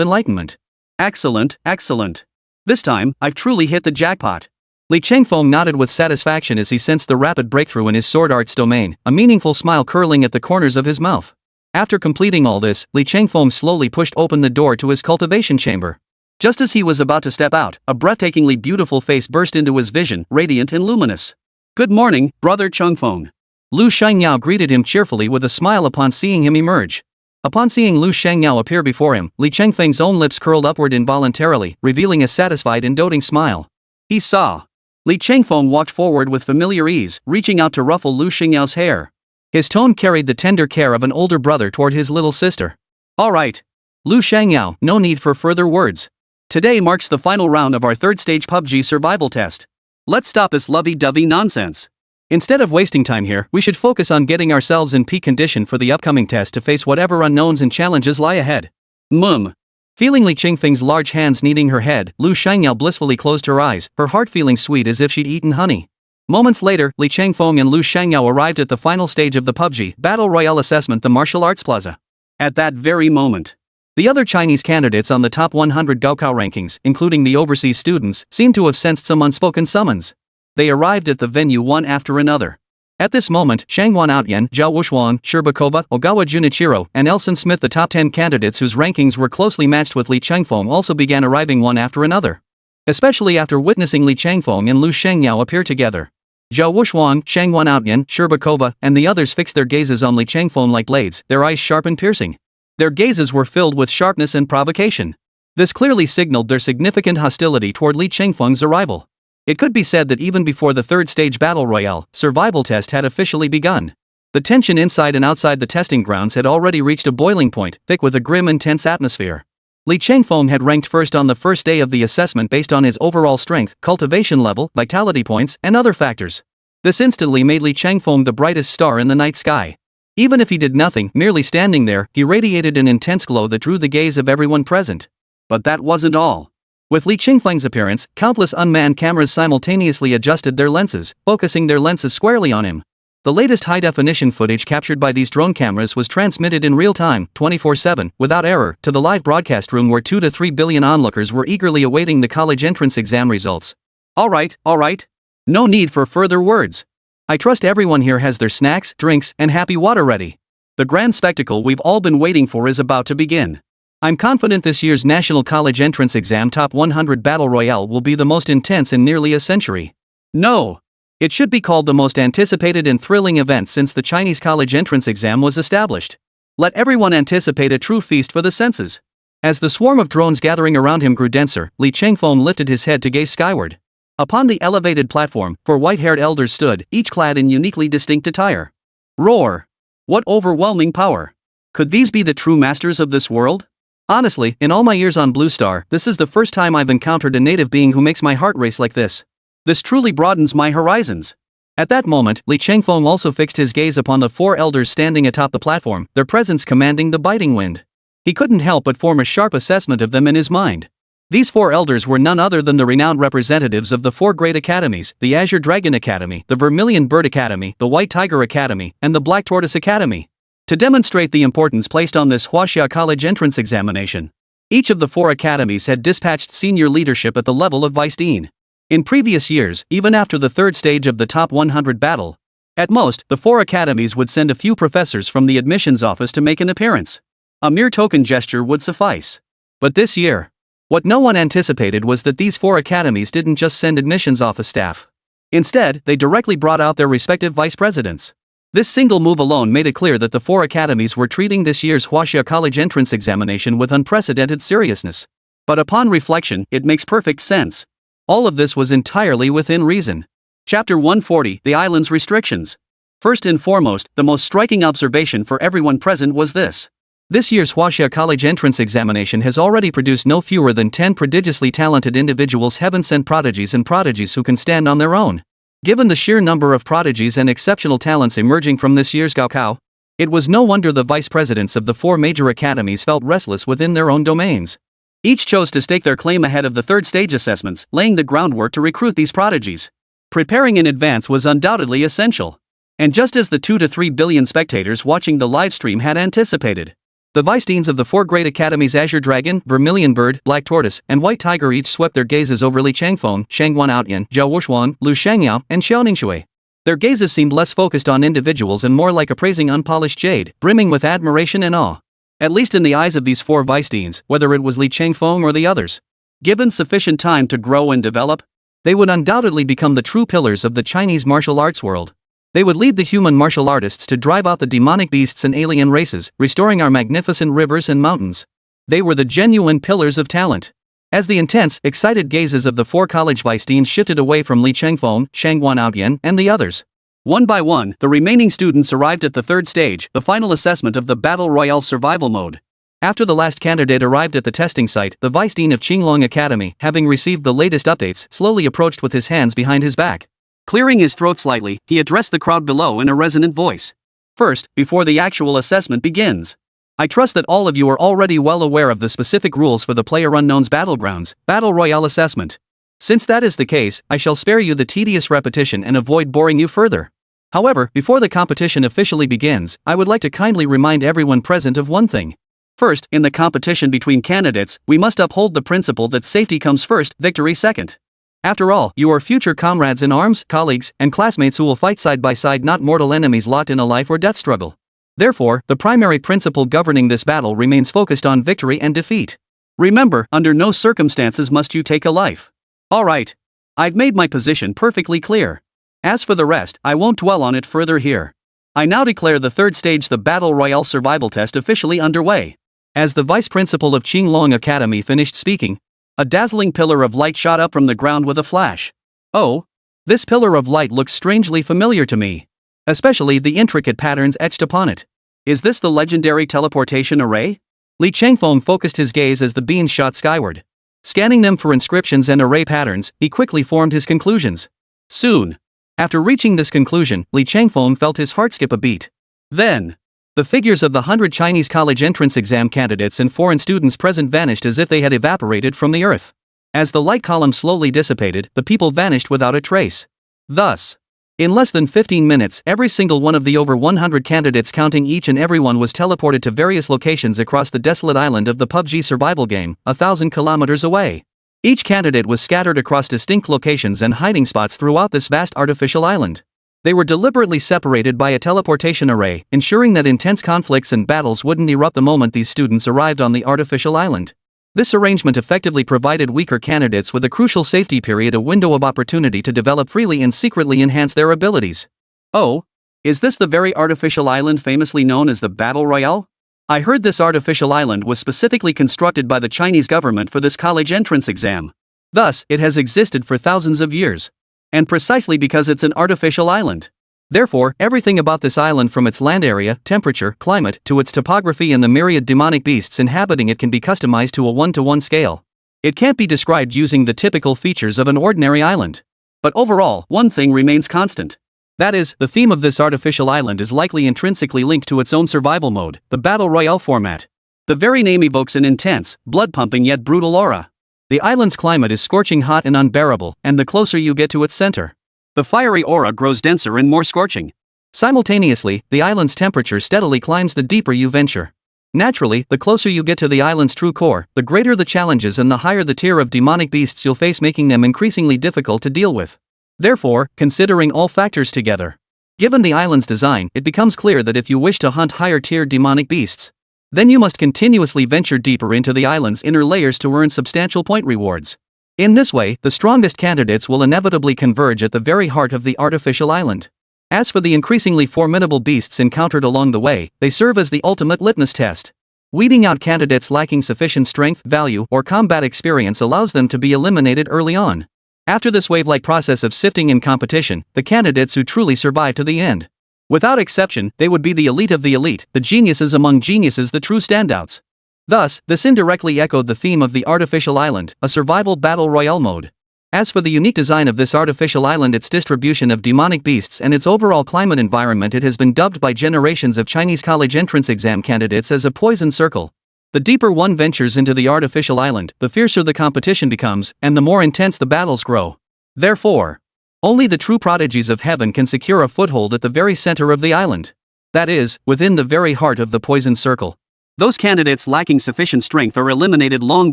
enlightenment. Excellent, excellent. This time, I've truly hit the jackpot. Li Chengfeng nodded with satisfaction as he sensed the rapid breakthrough in his sword arts domain, a meaningful smile curling at the corners of his mouth. After completing all this, Li Chengfeng slowly pushed open the door to his cultivation chamber. Just as he was about to step out, a breathtakingly beautiful face burst into his vision, radiant and luminous. "Good morning, brother Chengfeng." Lu Shangyao greeted him cheerfully with a smile upon seeing him emerge. Upon seeing Lu Shangyao appear before him, Li Chengfeng's own lips curled upward involuntarily, revealing a satisfied and doting smile. He saw. Li Chengfeng walked forward with familiar ease, reaching out to ruffle Lu Shangyao hair. His tone carried the tender care of an older brother toward his little sister. "All right. Lu Shangyao, no need for further words. Today marks the final round of our third stage PUBG survival test. Let's stop this lovey-dovey nonsense. Instead of wasting time here, we should focus on getting ourselves in peak condition for the upcoming test to face whatever unknowns and challenges lie ahead." Feeling Li Chengfeng's large hands kneading her head, Lu Shangyao blissfully closed her eyes, her heart feeling sweet as if she'd eaten honey. Moments later, Li Chengfeng and Lu Shangyao arrived at the final stage of the PUBG Battle Royale assessment, the Martial Arts Plaza. At that very moment, the other Chinese candidates on the top 100 Gaokao rankings, including the overseas students, seemed to have sensed some unspoken summons. They arrived at the venue one after another. At this moment, Shangwan Outyan, Zhao Wushuang, Sherbakova, Ogawa Junichiro, and Elson Smith, the top 10 candidates whose rankings were closely matched with Li Chengfeng, also began arriving one after another. Especially after witnessing Li Chengfeng and Lu Shangyao appear together. Zhao Wushuang, Shangwan Outyan, Sherbakova, and the others fixed their gazes on Li Chengfeng like blades, their eyes sharp and piercing. Their gazes were filled with sharpness and provocation. This clearly signaled their significant hostility toward Li Chengfeng's arrival. It could be said that even before the third stage Battle Royale survival test had officially begun, the tension inside and outside the testing grounds had already reached a boiling point, thick with a grim and tense atmosphere. Li Chengfeng had ranked first on the first day of the assessment based on his overall strength, cultivation level, vitality points, and other factors. This instantly made Li Chengfeng the brightest star in the night sky. Even if he did nothing, merely standing there, he radiated an intense glow that drew the gaze of everyone present. But that wasn't all. With Li Chengfeng's appearance, countless unmanned cameras simultaneously adjusted their lenses, focusing their lenses squarely on him. The latest high-definition footage captured by these drone cameras was transmitted in real time, 24/7, without error, to the live broadcast room where 2 to 3 billion onlookers were eagerly awaiting the college entrance exam results. All right. No need for further words. I trust everyone here has their snacks, drinks, and happy water ready. The grand spectacle we've all been waiting for is about to begin. I'm confident this year's National College Entrance Exam Top 100 Battle Royale will be the most intense in nearly a century. No! It should be called the most anticipated and thrilling event since the Chinese college entrance exam was established. Let everyone anticipate a true feast for the senses. As the swarm of drones gathering around him grew denser, Li Chengfeng lifted his head to gaze skyward. Upon the elevated platform, 4 white-haired elders stood, each clad in uniquely distinct attire. Roar! What overwhelming power! Could these be the true masters of this world? Honestly, in all my years on Blue Star, this is the first time I've encountered a native being who makes my heart race like this. This truly broadens my horizons. At that moment, Li Chengfeng also fixed his gaze upon the 4 elders standing atop the platform, their presence commanding the biting wind. He couldn't help but form a sharp assessment of them in his mind. These 4 elders were none other than the renowned representatives of the 4 great academies, the Azure Dragon Academy, the Vermilion Bird Academy, the White Tiger Academy, and the Black Tortoise Academy. To demonstrate the importance placed on this Huaxia College entrance examination, Each of the 4 academies had dispatched senior leadership at the level of vice dean. In previous years, even after the 3rd stage of the top 100 battle, at most, the 4 academies would send a few professors from the admissions office to make an appearance. A mere token gesture would suffice. But this year, what no one anticipated was that these 4 academies didn't just send admissions office staff. Instead, they directly brought out their respective vice presidents. This single move alone made it clear that the 4 academies were treating this year's Huaxia College entrance examination with unprecedented seriousness. But upon reflection, it makes perfect sense. All of this was entirely within reason. Chapter 140, The Island's Restrictions. First and foremost, the most striking observation for everyone present was this. This year's Huaxia College entrance examination has already produced no fewer than 10 prodigiously talented individuals, heaven-sent prodigies and prodigies who can stand on their own. Given the sheer number of prodigies and exceptional talents emerging from this year's Gaokao, it was no wonder the vice presidents of the 4 major academies felt restless within their own domains. Each chose to stake their claim ahead of the 3rd stage assessments, laying the groundwork to recruit these prodigies. Preparing in advance was undoubtedly essential. And just as the 2 to 3 billion spectators watching the live stream had anticipated, the vice deans of the 4 great academies Azure Dragon, Vermilion Bird, Black Tortoise, and White Tiger each swept their gazes over Li Changfeng, Shangguan Outyan, Zhao Wuxuan, Lu Shangyao, and Xiao Ningshui. Their gazes seemed less focused on individuals and more like appraising unpolished jade, brimming with admiration and awe. At least in the eyes of these 4 vice deans, whether it was Li Changfeng or the others. Given sufficient time to grow and develop, they would undoubtedly become the true pillars of the Chinese martial arts world. They would lead the human martial artists to drive out the demonic beasts and alien races, restoring our magnificent rivers and mountains. They were the genuine pillars of talent. As the intense, excited gazes of the 4 college vice deans shifted away from Li Changfeng, Shangguan Outyan, and the others, one by one, the remaining students arrived at the 3rd stage, the final assessment of the Battle Royale survival mode. After the last candidate arrived at the testing site, the vice dean of Qinglong Academy, having received the latest updates, slowly approached with his hands behind his back. Clearing his throat slightly, he addressed the crowd below in a resonant voice. First, before the actual assessment begins, I trust that all of you are already well aware of the specific rules for the PlayerUnknown's Battlegrounds Battle Royale assessment. Since that is the case, I shall spare you the tedious repetition and avoid boring you further. However, before the competition officially begins, I would like to kindly remind everyone present of one thing. First, in the competition between candidates, we must uphold the principle that safety comes first, victory second. After all, you are future comrades in arms, colleagues, and classmates who will fight side by side, not mortal enemies locked in a life or death struggle. Therefore, the primary principle governing this battle remains focused on victory and defeat. Remember, under no circumstances must you take a life. Alright. I've made my position perfectly clear. As for the rest, I won't dwell on it further here. I now declare the 3rd stage, the Battle Royale survival test, officially underway. As the vice principal of Qinglong Academy finished speaking, a dazzling pillar of light shot up from the ground with a flash. Oh, this pillar of light looks strangely familiar to me. Especially the intricate patterns etched upon it. Is this the legendary teleportation array? Li Changfeng focused his gaze as the beams shot skyward. Scanning them for inscriptions and array patterns, he quickly formed his conclusions. Soon, after reaching this conclusion, Li Changfeng felt his heart skip a beat. Then, the figures of the 100 Chinese college entrance exam candidates and foreign students present vanished as if they had evaporated from the earth. As the light column slowly dissipated, the people vanished without a trace. Thus, in less than 15 minutes, every single one of the over 100 candidates, counting each and every one, was teleported to various locations across the desolate island of the PUBG survival game, 1,000 kilometers away. Each candidate was scattered across distinct locations and hiding spots throughout this vast artificial island. They were deliberately separated by a teleportation array, ensuring that intense conflicts and battles wouldn't erupt the moment these students arrived on the artificial island. This arrangement effectively provided weaker candidates with a crucial safety period, a window of opportunity to develop freely and secretly enhance their abilities. Oh, is this the very artificial island famously known as the Battle Royale? I heard this artificial island was specifically constructed by the Chinese government for this college entrance exam. Thus, it has existed for thousands of years. And precisely because it's an artificial island. Therefore, everything about this island, from its land area, temperature, climate, to its topography and the myriad demonic beasts inhabiting it, can be customized to a 1-to-1 scale. It can't be described using the typical features of an ordinary island. But overall, one thing remains constant. That is, the theme of this artificial island is likely intrinsically linked to its own survival mode, the Battle Royale format. The very name evokes an intense, blood-pumping yet brutal aura. The island's climate is scorching hot and unbearable, and the closer you get to its center, the fiery aura grows denser and more scorching. Simultaneously, the island's temperature steadily climbs the deeper you venture. Naturally, the closer you get to the island's true core, the greater the challenges and the higher the tier of demonic beasts you'll face, making them increasingly difficult to deal with. Therefore, considering all factors together, given the island's design, it becomes clear that if you wish to hunt higher-tier demonic beasts, then you must continuously venture deeper into the island's inner layers to earn substantial point rewards. In this way, the strongest candidates will inevitably converge at the very heart of the artificial island. As for the increasingly formidable beasts encountered along the way, they serve as the ultimate litmus test. Weeding out candidates lacking sufficient strength, value, or combat experience allows them to be eliminated early on. After this wave-like process of sifting in competition, the candidates who truly survive to the end, without exception, they would be the elite of the elite, the geniuses among geniuses, the true standouts. Thus, this indirectly echoed the theme of the artificial island, a survival battle royale mode. As for the unique design of this artificial island, its distribution of demonic beasts, and its overall climate environment, it has been dubbed by generations of Chinese college entrance exam candidates as a poison circle. The deeper one ventures into the artificial island, the fiercer the competition becomes, and the more intense the battles grow. Therefore, only the true prodigies of heaven can secure a foothold at the very center of the island. That is, within the very heart of the poison circle. Those candidates lacking sufficient strength are eliminated long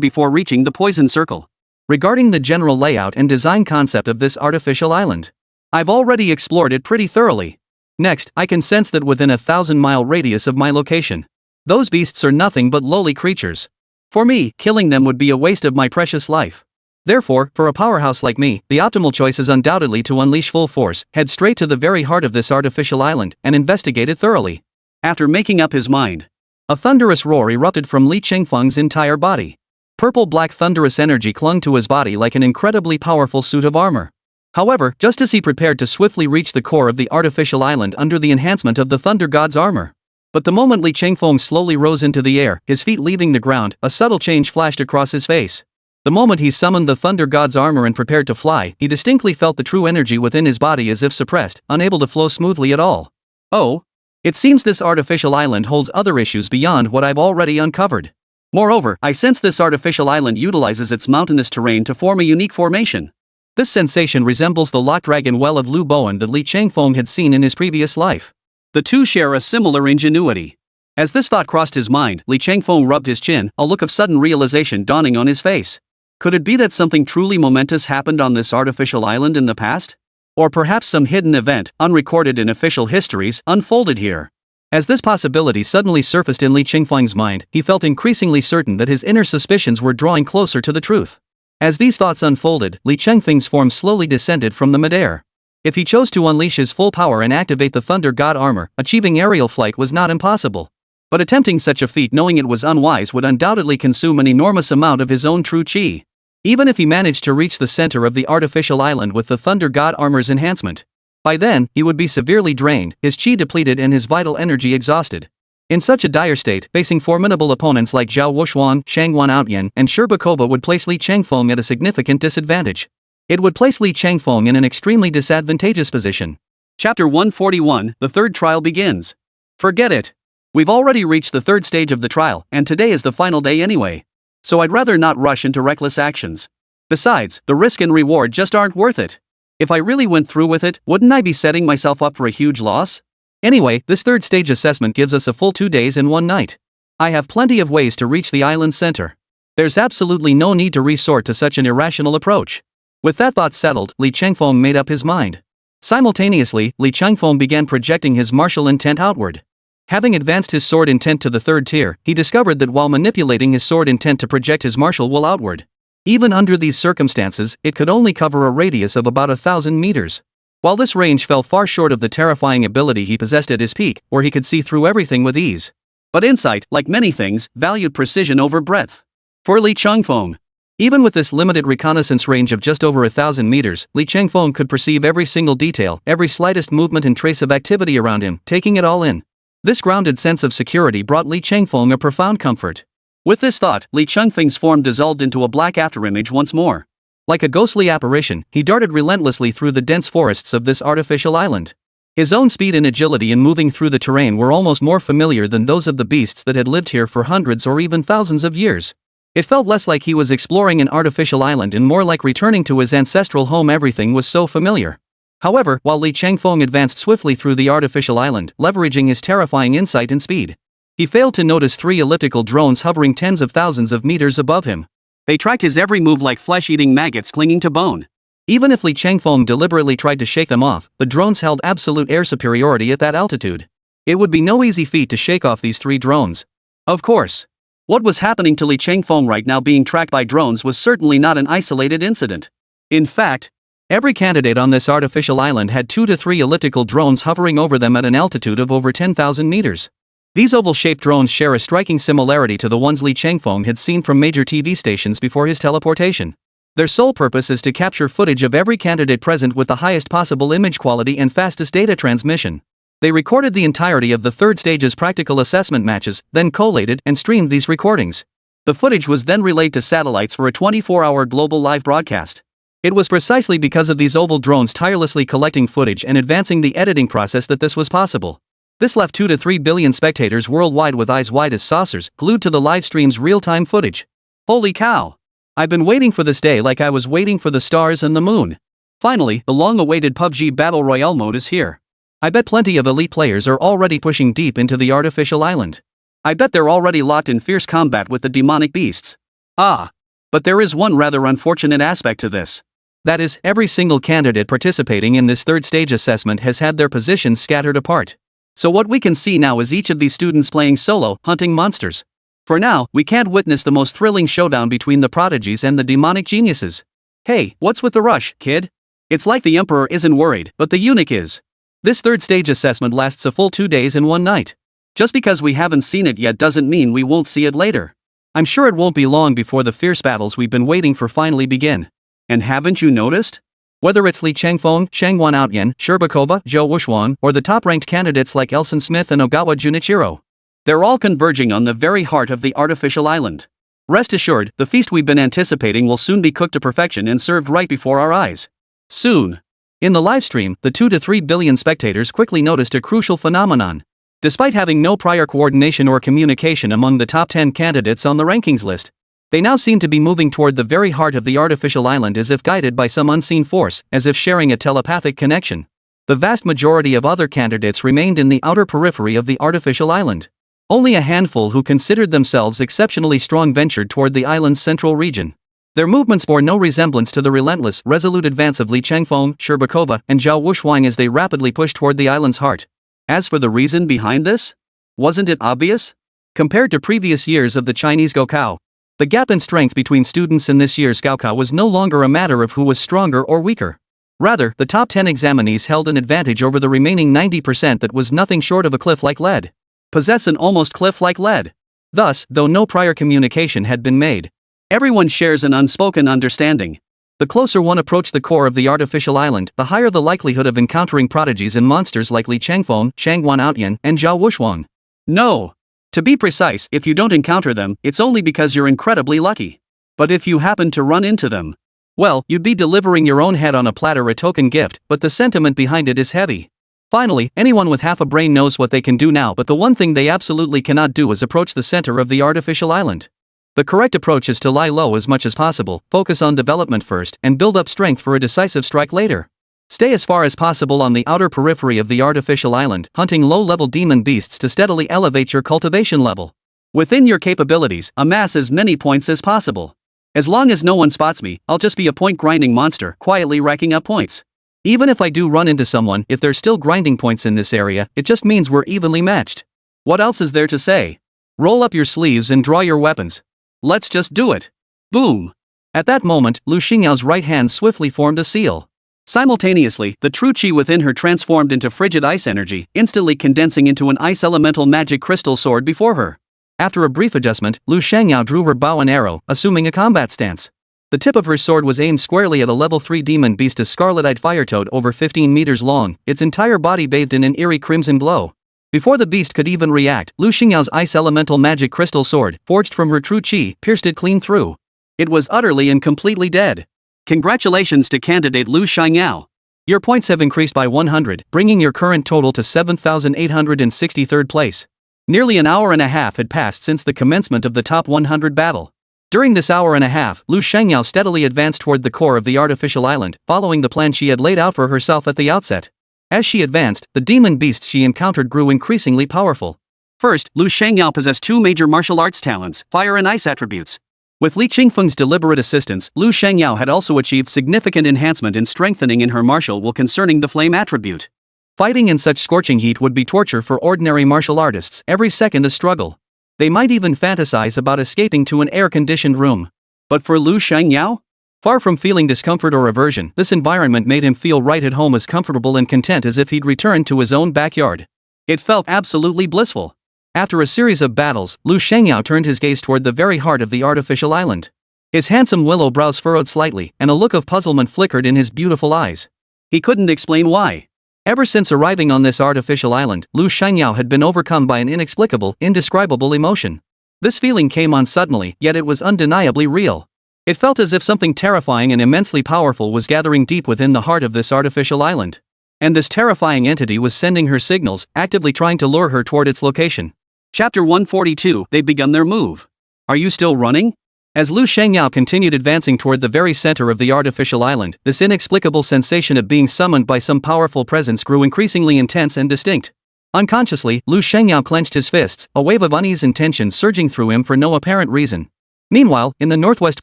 before reaching the poison circle. Regarding the general layout and design concept of this artificial island, I've already explored it pretty thoroughly. Next, I can sense that within a 1,000-mile radius of my location, those beasts are nothing but lowly creatures. For me, killing them would be a waste of my precious life. Therefore, for a powerhouse like me, the optimal choice is undoubtedly to unleash full force, head straight to the very heart of this artificial island, and investigate it thoroughly. After making up his mind, a thunderous roar erupted from Li Chengfeng's entire body. Purple-black thunderous energy clung to his body like an incredibly powerful suit of armor. However, just as he prepared to swiftly reach the core of the artificial island under the enhancement of the Thunder God's armor, but the moment Li Chengfeng slowly rose into the air, his feet leaving the ground, a subtle change flashed across his face. The moment he summoned the Thunder God's armor and prepared to fly, he distinctly felt the true energy within his body as if suppressed, unable to flow smoothly at all. Oh, it seems this artificial island holds other issues beyond what I've already uncovered. Moreover, I sense this artificial island utilizes its mountainous terrain to form a unique formation. This sensation resembles the locked dragon well of Lu Bowen that Li Chengfeng had seen in his previous life. The two share a similar ingenuity. As this thought crossed his mind, Li Chengfeng rubbed his chin, a look of sudden realization dawning on his face. Could it be that something truly momentous happened on this artificial island in the past? Or perhaps some hidden event, unrecorded in official histories, unfolded here? As this possibility suddenly surfaced in Li Chengfeng's mind, he felt increasingly certain that his inner suspicions were drawing closer to the truth. As these thoughts unfolded, Li Chengfeng's form slowly descended from the midair. If he chose to unleash his full power and activate the Thunder God armor, achieving aerial flight was not impossible. But attempting such a feat knowing it was unwise would undoubtedly consume an enormous amount of his own true chi. Even if he managed to reach the center of the artificial island with the Thunder God armor's enhancement, by then, he would be severely drained, his chi depleted and his vital energy exhausted. In such a dire state, facing formidable opponents like Zhao Wuxuan, Shangguan Outyan, and Sherbakova would place Li Chengfeng at a significant disadvantage. It would place Li Chengfeng in an extremely disadvantageous position. Chapter 141, the third trial begins. Forget it. We've already reached the third stage of the trial, and today is the final day anyway. So I'd rather not rush into reckless actions. Besides, the risk and reward just aren't worth it. If I really went through with it, wouldn't I be setting myself up for a huge loss? Anyway, this third stage assessment gives us a full 2 days and 1 night. I have plenty of ways to reach the island's center. There's absolutely no need to resort to such an irrational approach. With that thought settled, Li Chengfeng made up his mind. Simultaneously, Li Chengfeng began projecting his martial intent outward. Having advanced his sword intent to the third tier, he discovered that while manipulating his sword intent to project his martial will outward, even under these circumstances, it could only cover a radius of about 1,000 meters. While this range fell far short of the terrifying ability he possessed at his peak, where he could see through everything with ease. But insight, like many things, valued precision over breadth. For Li Chengfeng, even with this limited reconnaissance range of just over 1,000 meters, Li Chengfeng could perceive every single detail, every slightest movement and trace of activity around him, taking it all in. This grounded sense of security brought Li Chengfeng a profound comfort. With this thought, Li Chengfeng's form dissolved into a black afterimage once more. Like a ghostly apparition, he darted relentlessly through the dense forests of this artificial island. His own speed and agility in moving through the terrain were almost more familiar than those of the beasts that had lived here for hundreds or even thousands of years. It felt less like he was exploring an artificial island and more like returning to his ancestral home. Everything was so familiar. However, while Li Chengfeng advanced swiftly through the artificial island, leveraging his terrifying insight and speed, He failed to notice 3 elliptical drones hovering tens of thousands of meters above him. They tracked his every move like flesh-eating maggots clinging to bone. Even if Li Changfeng deliberately tried to shake them off, the drones held absolute air superiority at that altitude. It would be no easy feat to shake off these 3 drones. Of course. What was happening to Li Changfeng right now being tracked by drones was certainly not an isolated incident. In fact, every candidate on this artificial island had 2 to 3 elliptical drones hovering over them at an altitude of over 10,000 meters. These oval-shaped drones share a striking similarity to the ones Li Changfeng had seen from major TV stations before his teleportation. Their sole purpose is to capture footage of every candidate present with the highest possible image quality and fastest data transmission. They recorded the entirety of the third stage's practical assessment matches, then collated and streamed these recordings. The footage was then relayed to satellites for a 24-hour global live broadcast. It was precisely because of these oval drones tirelessly collecting footage and advancing the editing process that this was possible. This left 2 to 3 billion spectators worldwide with eyes wide as saucers, glued to the live stream's real-time footage. Holy cow! I've been waiting for this day like I was waiting for the stars and the moon. Finally, the long-awaited PUBG Battle Royale mode is here. I bet plenty of elite players are already pushing deep into the artificial island. I bet they're already locked in fierce combat with the demonic beasts. Ah! But there is one rather unfortunate aspect to this. That is, every single candidate participating in this third stage assessment has had their positions scattered apart. So what we can see now is each of these students playing solo, hunting monsters. For now, we can't witness the most thrilling showdown between the prodigies and the demonic geniuses. Hey, what's with the rush, kid? It's like the emperor isn't worried, but the eunuch is. This third stage assessment lasts a full 2 days and 1 night. Just because we haven't seen it yet doesn't mean we won't see it later. I'm sure it won't be long before the fierce battles we've been waiting for finally begin. And haven't you noticed? Whether it's Li Changfeng, Shangwan Outyan, Sherbakova, Zhou Wuxuan, or the top-ranked candidates like Elson Smith and Ogawa Junichiro, they're all converging on the very heart of the artificial island. Rest assured, the feast we've been anticipating will soon be cooked to perfection and served right before our eyes. Soon. In the livestream, the 2 to 3 billion spectators quickly noticed a crucial phenomenon. Despite having no prior coordination or communication among the top 10 candidates on the rankings list, they now seem to be moving toward the very heart of the artificial island as if guided by some unseen force, as if sharing a telepathic connection. The vast majority of other candidates remained in the outer periphery of the artificial island. Only a handful who considered themselves exceptionally strong ventured toward the island's central region. Their movements bore no resemblance to the relentless, resolute advance of Li Changfeng, Sherbakova, and Zhao Wuxuan as they rapidly pushed toward the island's heart. As for the reason behind this, wasn't it obvious? Compared to previous years of the Chinese Gaokao, the gap in strength between students in this year's Gaokao was no longer a matter of who was stronger or weaker. Rather, the top 10 examinees held an advantage over the remaining 90% that was nothing short of a cliff like lead. Possess an almost cliff like lead. Thus, though no prior communication had been made, everyone shares an unspoken understanding. The closer one approached the core of the artificial island, the higher the likelihood of encountering prodigies and monsters like Li Changfeng, Shangwan Outyan, and Zhao Wuxuan. No. To be precise, if you don't encounter them, it's only because you're incredibly lucky. But if you happen to run into them, well, you'd be delivering your own head on a platter, a token gift, but the sentiment behind it is heavy. Finally, anyone with half a brain knows what they can do now, but the one thing they absolutely cannot do is approach the center of the artificial island. The correct approach is to lie low as much as possible, focus on development first, and build up strength for a decisive strike later. Stay as far as possible on the outer periphery of the artificial island, hunting low-level demon beasts to steadily elevate your cultivation level. Within your capabilities, amass as many points as possible. As long as no one spots me, I'll just be a point-grinding monster, quietly racking up points. Even if I do run into someone, if there's still grinding points in this area, it just means we're evenly matched. What else is there to say? Roll up your sleeves and draw your weapons. Let's just do it. Boom. At that moment, Lu Xingyao's right hand swiftly formed a seal. Simultaneously, the true chi within her transformed into frigid ice energy, instantly condensing into an ice elemental magic crystal sword before her. After a brief adjustment, Lu Xiangyao drew her bow and arrow, assuming a combat stance. The tip of her sword was aimed squarely at a level 3 demon beast, a scarlet-eyed fire toad over 15 meters long, its entire body bathed in an eerie crimson glow. Before the beast could even react, Lu Xingyao's ice elemental magic crystal sword, forged from her true chi, pierced it clean through. It was utterly and completely dead. Congratulations to candidate Lu Xiangyao. Your points have increased by 100, bringing your current total to 7,863rd place. Nearly an hour and a half had passed since the commencement of the top 100 battle. During this hour and a half, Lu Xiangyao steadily advanced toward the core of the artificial island, following the plan she had laid out for herself at the outset. As she advanced, the demon beasts she encountered grew increasingly powerful. First, Lu Shangyao possessed two major martial arts talents, fire and ice attributes. With Li Qingfeng's deliberate assistance, Lu Shangyao had also achieved significant enhancement and strengthening in her martial will concerning the flame attribute. Fighting in such scorching heat would be torture for ordinary martial artists, every second a struggle. They might even fantasize about escaping to an air-conditioned room. But for Lu Shangyao? Far from feeling discomfort or aversion, this environment made him feel right at home, as comfortable and content as if he'd returned to his own backyard. It felt absolutely blissful. After a series of battles, Lu Shangyao turned his gaze toward the very heart of the artificial island. His handsome willow brows furrowed slightly, and a look of puzzlement flickered in his beautiful eyes. He couldn't explain why. Ever since arriving on this artificial island, Lu Shangyao had been overcome by an inexplicable, indescribable emotion. This feeling came on suddenly, yet it was undeniably real. It felt as if something terrifying and immensely powerful was gathering deep within the heart of this artificial island. And this terrifying entity was sending her signals, actively trying to lure her toward its location. Chapter 142, They've begun their move. Are you still running? As Lu Shangyao continued advancing toward the very center of the artificial island, this inexplicable sensation of being summoned by some powerful presence grew increasingly intense and distinct. Unconsciously, Lu Shangyao clenched his fists, a wave of unease and tension surging through him for no apparent reason. Meanwhile, in the northwest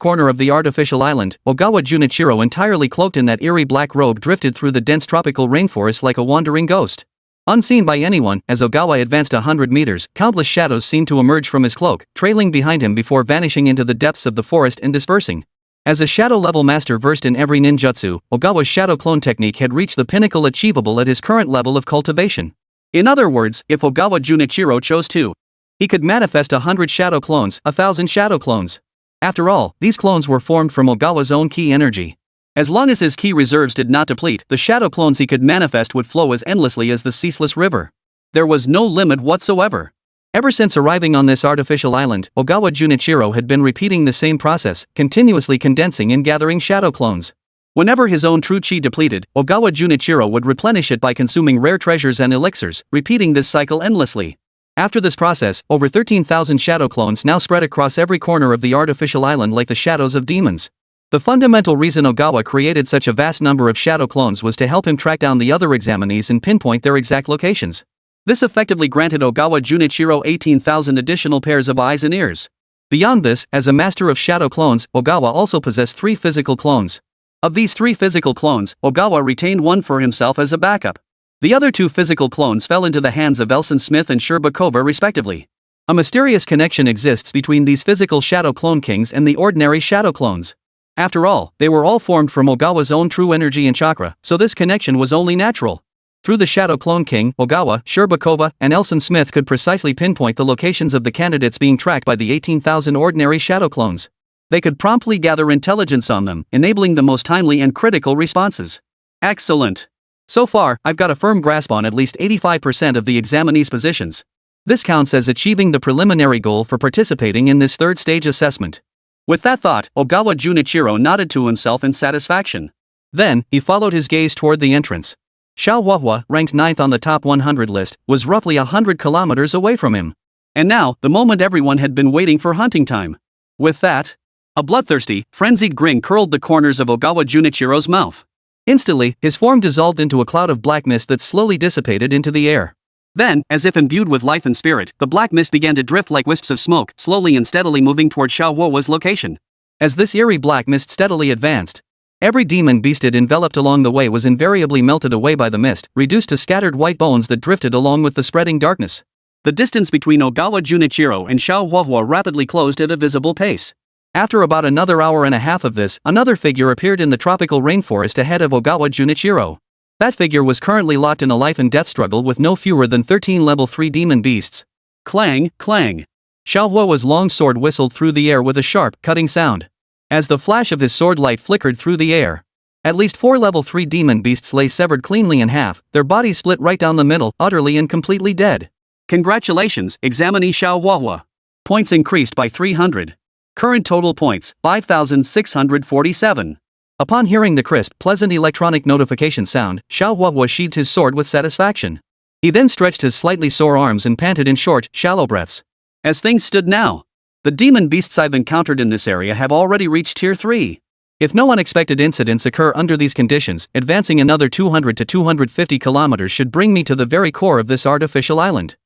corner of the artificial island, Ogawa Junichiro, entirely cloaked in that eerie black robe, drifted through the dense tropical rainforest like a wandering ghost. Unseen by anyone, as Ogawa advanced 100 meters, countless shadows seemed to emerge from his cloak, trailing behind him before vanishing into the depths of the forest and dispersing. As a shadow-level master versed in every ninjutsu, Ogawa's shadow clone technique had reached the pinnacle achievable at his current level of cultivation. In other words, if Ogawa Junichiro chose to, he could manifest 100 shadow clones, 1,000 shadow clones. After all, these clones were formed from Ogawa's own ki energy. As long as his ki reserves did not deplete, the shadow clones he could manifest would flow as endlessly as the ceaseless river. There was no limit whatsoever. Ever since arriving on this artificial island, Ogawa Junichiro had been repeating the same process, continuously condensing and gathering shadow clones. Whenever his own true chi depleted, Ogawa Junichiro would replenish it by consuming rare treasures and elixirs, repeating this cycle endlessly. After this process, over 13,000 shadow clones now spread across every corner of the artificial island like the shadows of demons. The fundamental reason Ogawa created such a vast number of shadow clones was to help him track down the other examinees and pinpoint their exact locations. This effectively granted Ogawa Junichiro 18,000 additional pairs of eyes and ears. Beyond this, as a master of shadow clones, Ogawa also possessed 3 physical clones. Of these 3 physical clones, Ogawa retained one for himself as a backup. The other 2 physical clones fell into the hands of Elson Smith and Sherbakova respectively. A mysterious connection exists between these physical shadow clone kings and the ordinary shadow clones. After all, they were all formed from Ogawa's own true energy and chakra, so this connection was only natural. Through the Shadow Clone King, Ogawa, Sherbakova, and Elson Smith could precisely pinpoint the locations of the candidates being tracked by the 18,000 ordinary shadow clones. They could promptly gather intelligence on them, enabling the most timely and critical responses. Excellent. So far, I've got a firm grasp on at least 85% of the examinees' positions. This counts as achieving the preliminary goal for participating in this third stage assessment. With that thought, Ogawa Junichiro nodded to himself in satisfaction. Then, he followed his gaze toward the entrance. Xiao Huahua, ranked 9th on the top 100 list, was roughly 100 kilometers away from him. And now, the moment everyone had been waiting for, hunting time. With that, a bloodthirsty, frenzied grin curled the corners of Ogawa Junichiro's mouth. Instantly, his form dissolved into a cloud of black mist that slowly dissipated into the air. Then, as if imbued with life and spirit, the black mist began to drift like wisps of smoke, slowly and steadily moving toward Xiao Huahua's location. As this eerie black mist steadily advanced, every demon beast it enveloped along the way was invariably melted away by the mist, reduced to scattered white bones that drifted along with the spreading darkness. The distance between Ogawa Junichiro and Xiao Huahua rapidly closed at a visible pace. After about another hour and a half of this, another figure appeared in the tropical rainforest ahead of Ogawa Junichiro. That figure was currently locked in a life and death struggle with no fewer than 13 level 3 demon beasts. Clang, clang. Xiao Huahua's long sword whistled through the air with a sharp, cutting sound. As the flash of his sword light flickered through the air, at least 4 level 3 demon beasts lay severed cleanly in half, their bodies split right down the middle, utterly and completely dead. Congratulations, examinee Xiao Huahua. Points increased by 300. Current total points, 5,647. Upon hearing the crisp, pleasant electronic notification sound, Xiao Huahua sheathed his sword with satisfaction. He then stretched his slightly sore arms and panted in short, shallow breaths. As things stood now, the demon beasts I've encountered in this area have already reached Tier 3. If no unexpected incidents occur under these conditions, advancing another 200 to 250 kilometers should bring me to the very core of this artificial island.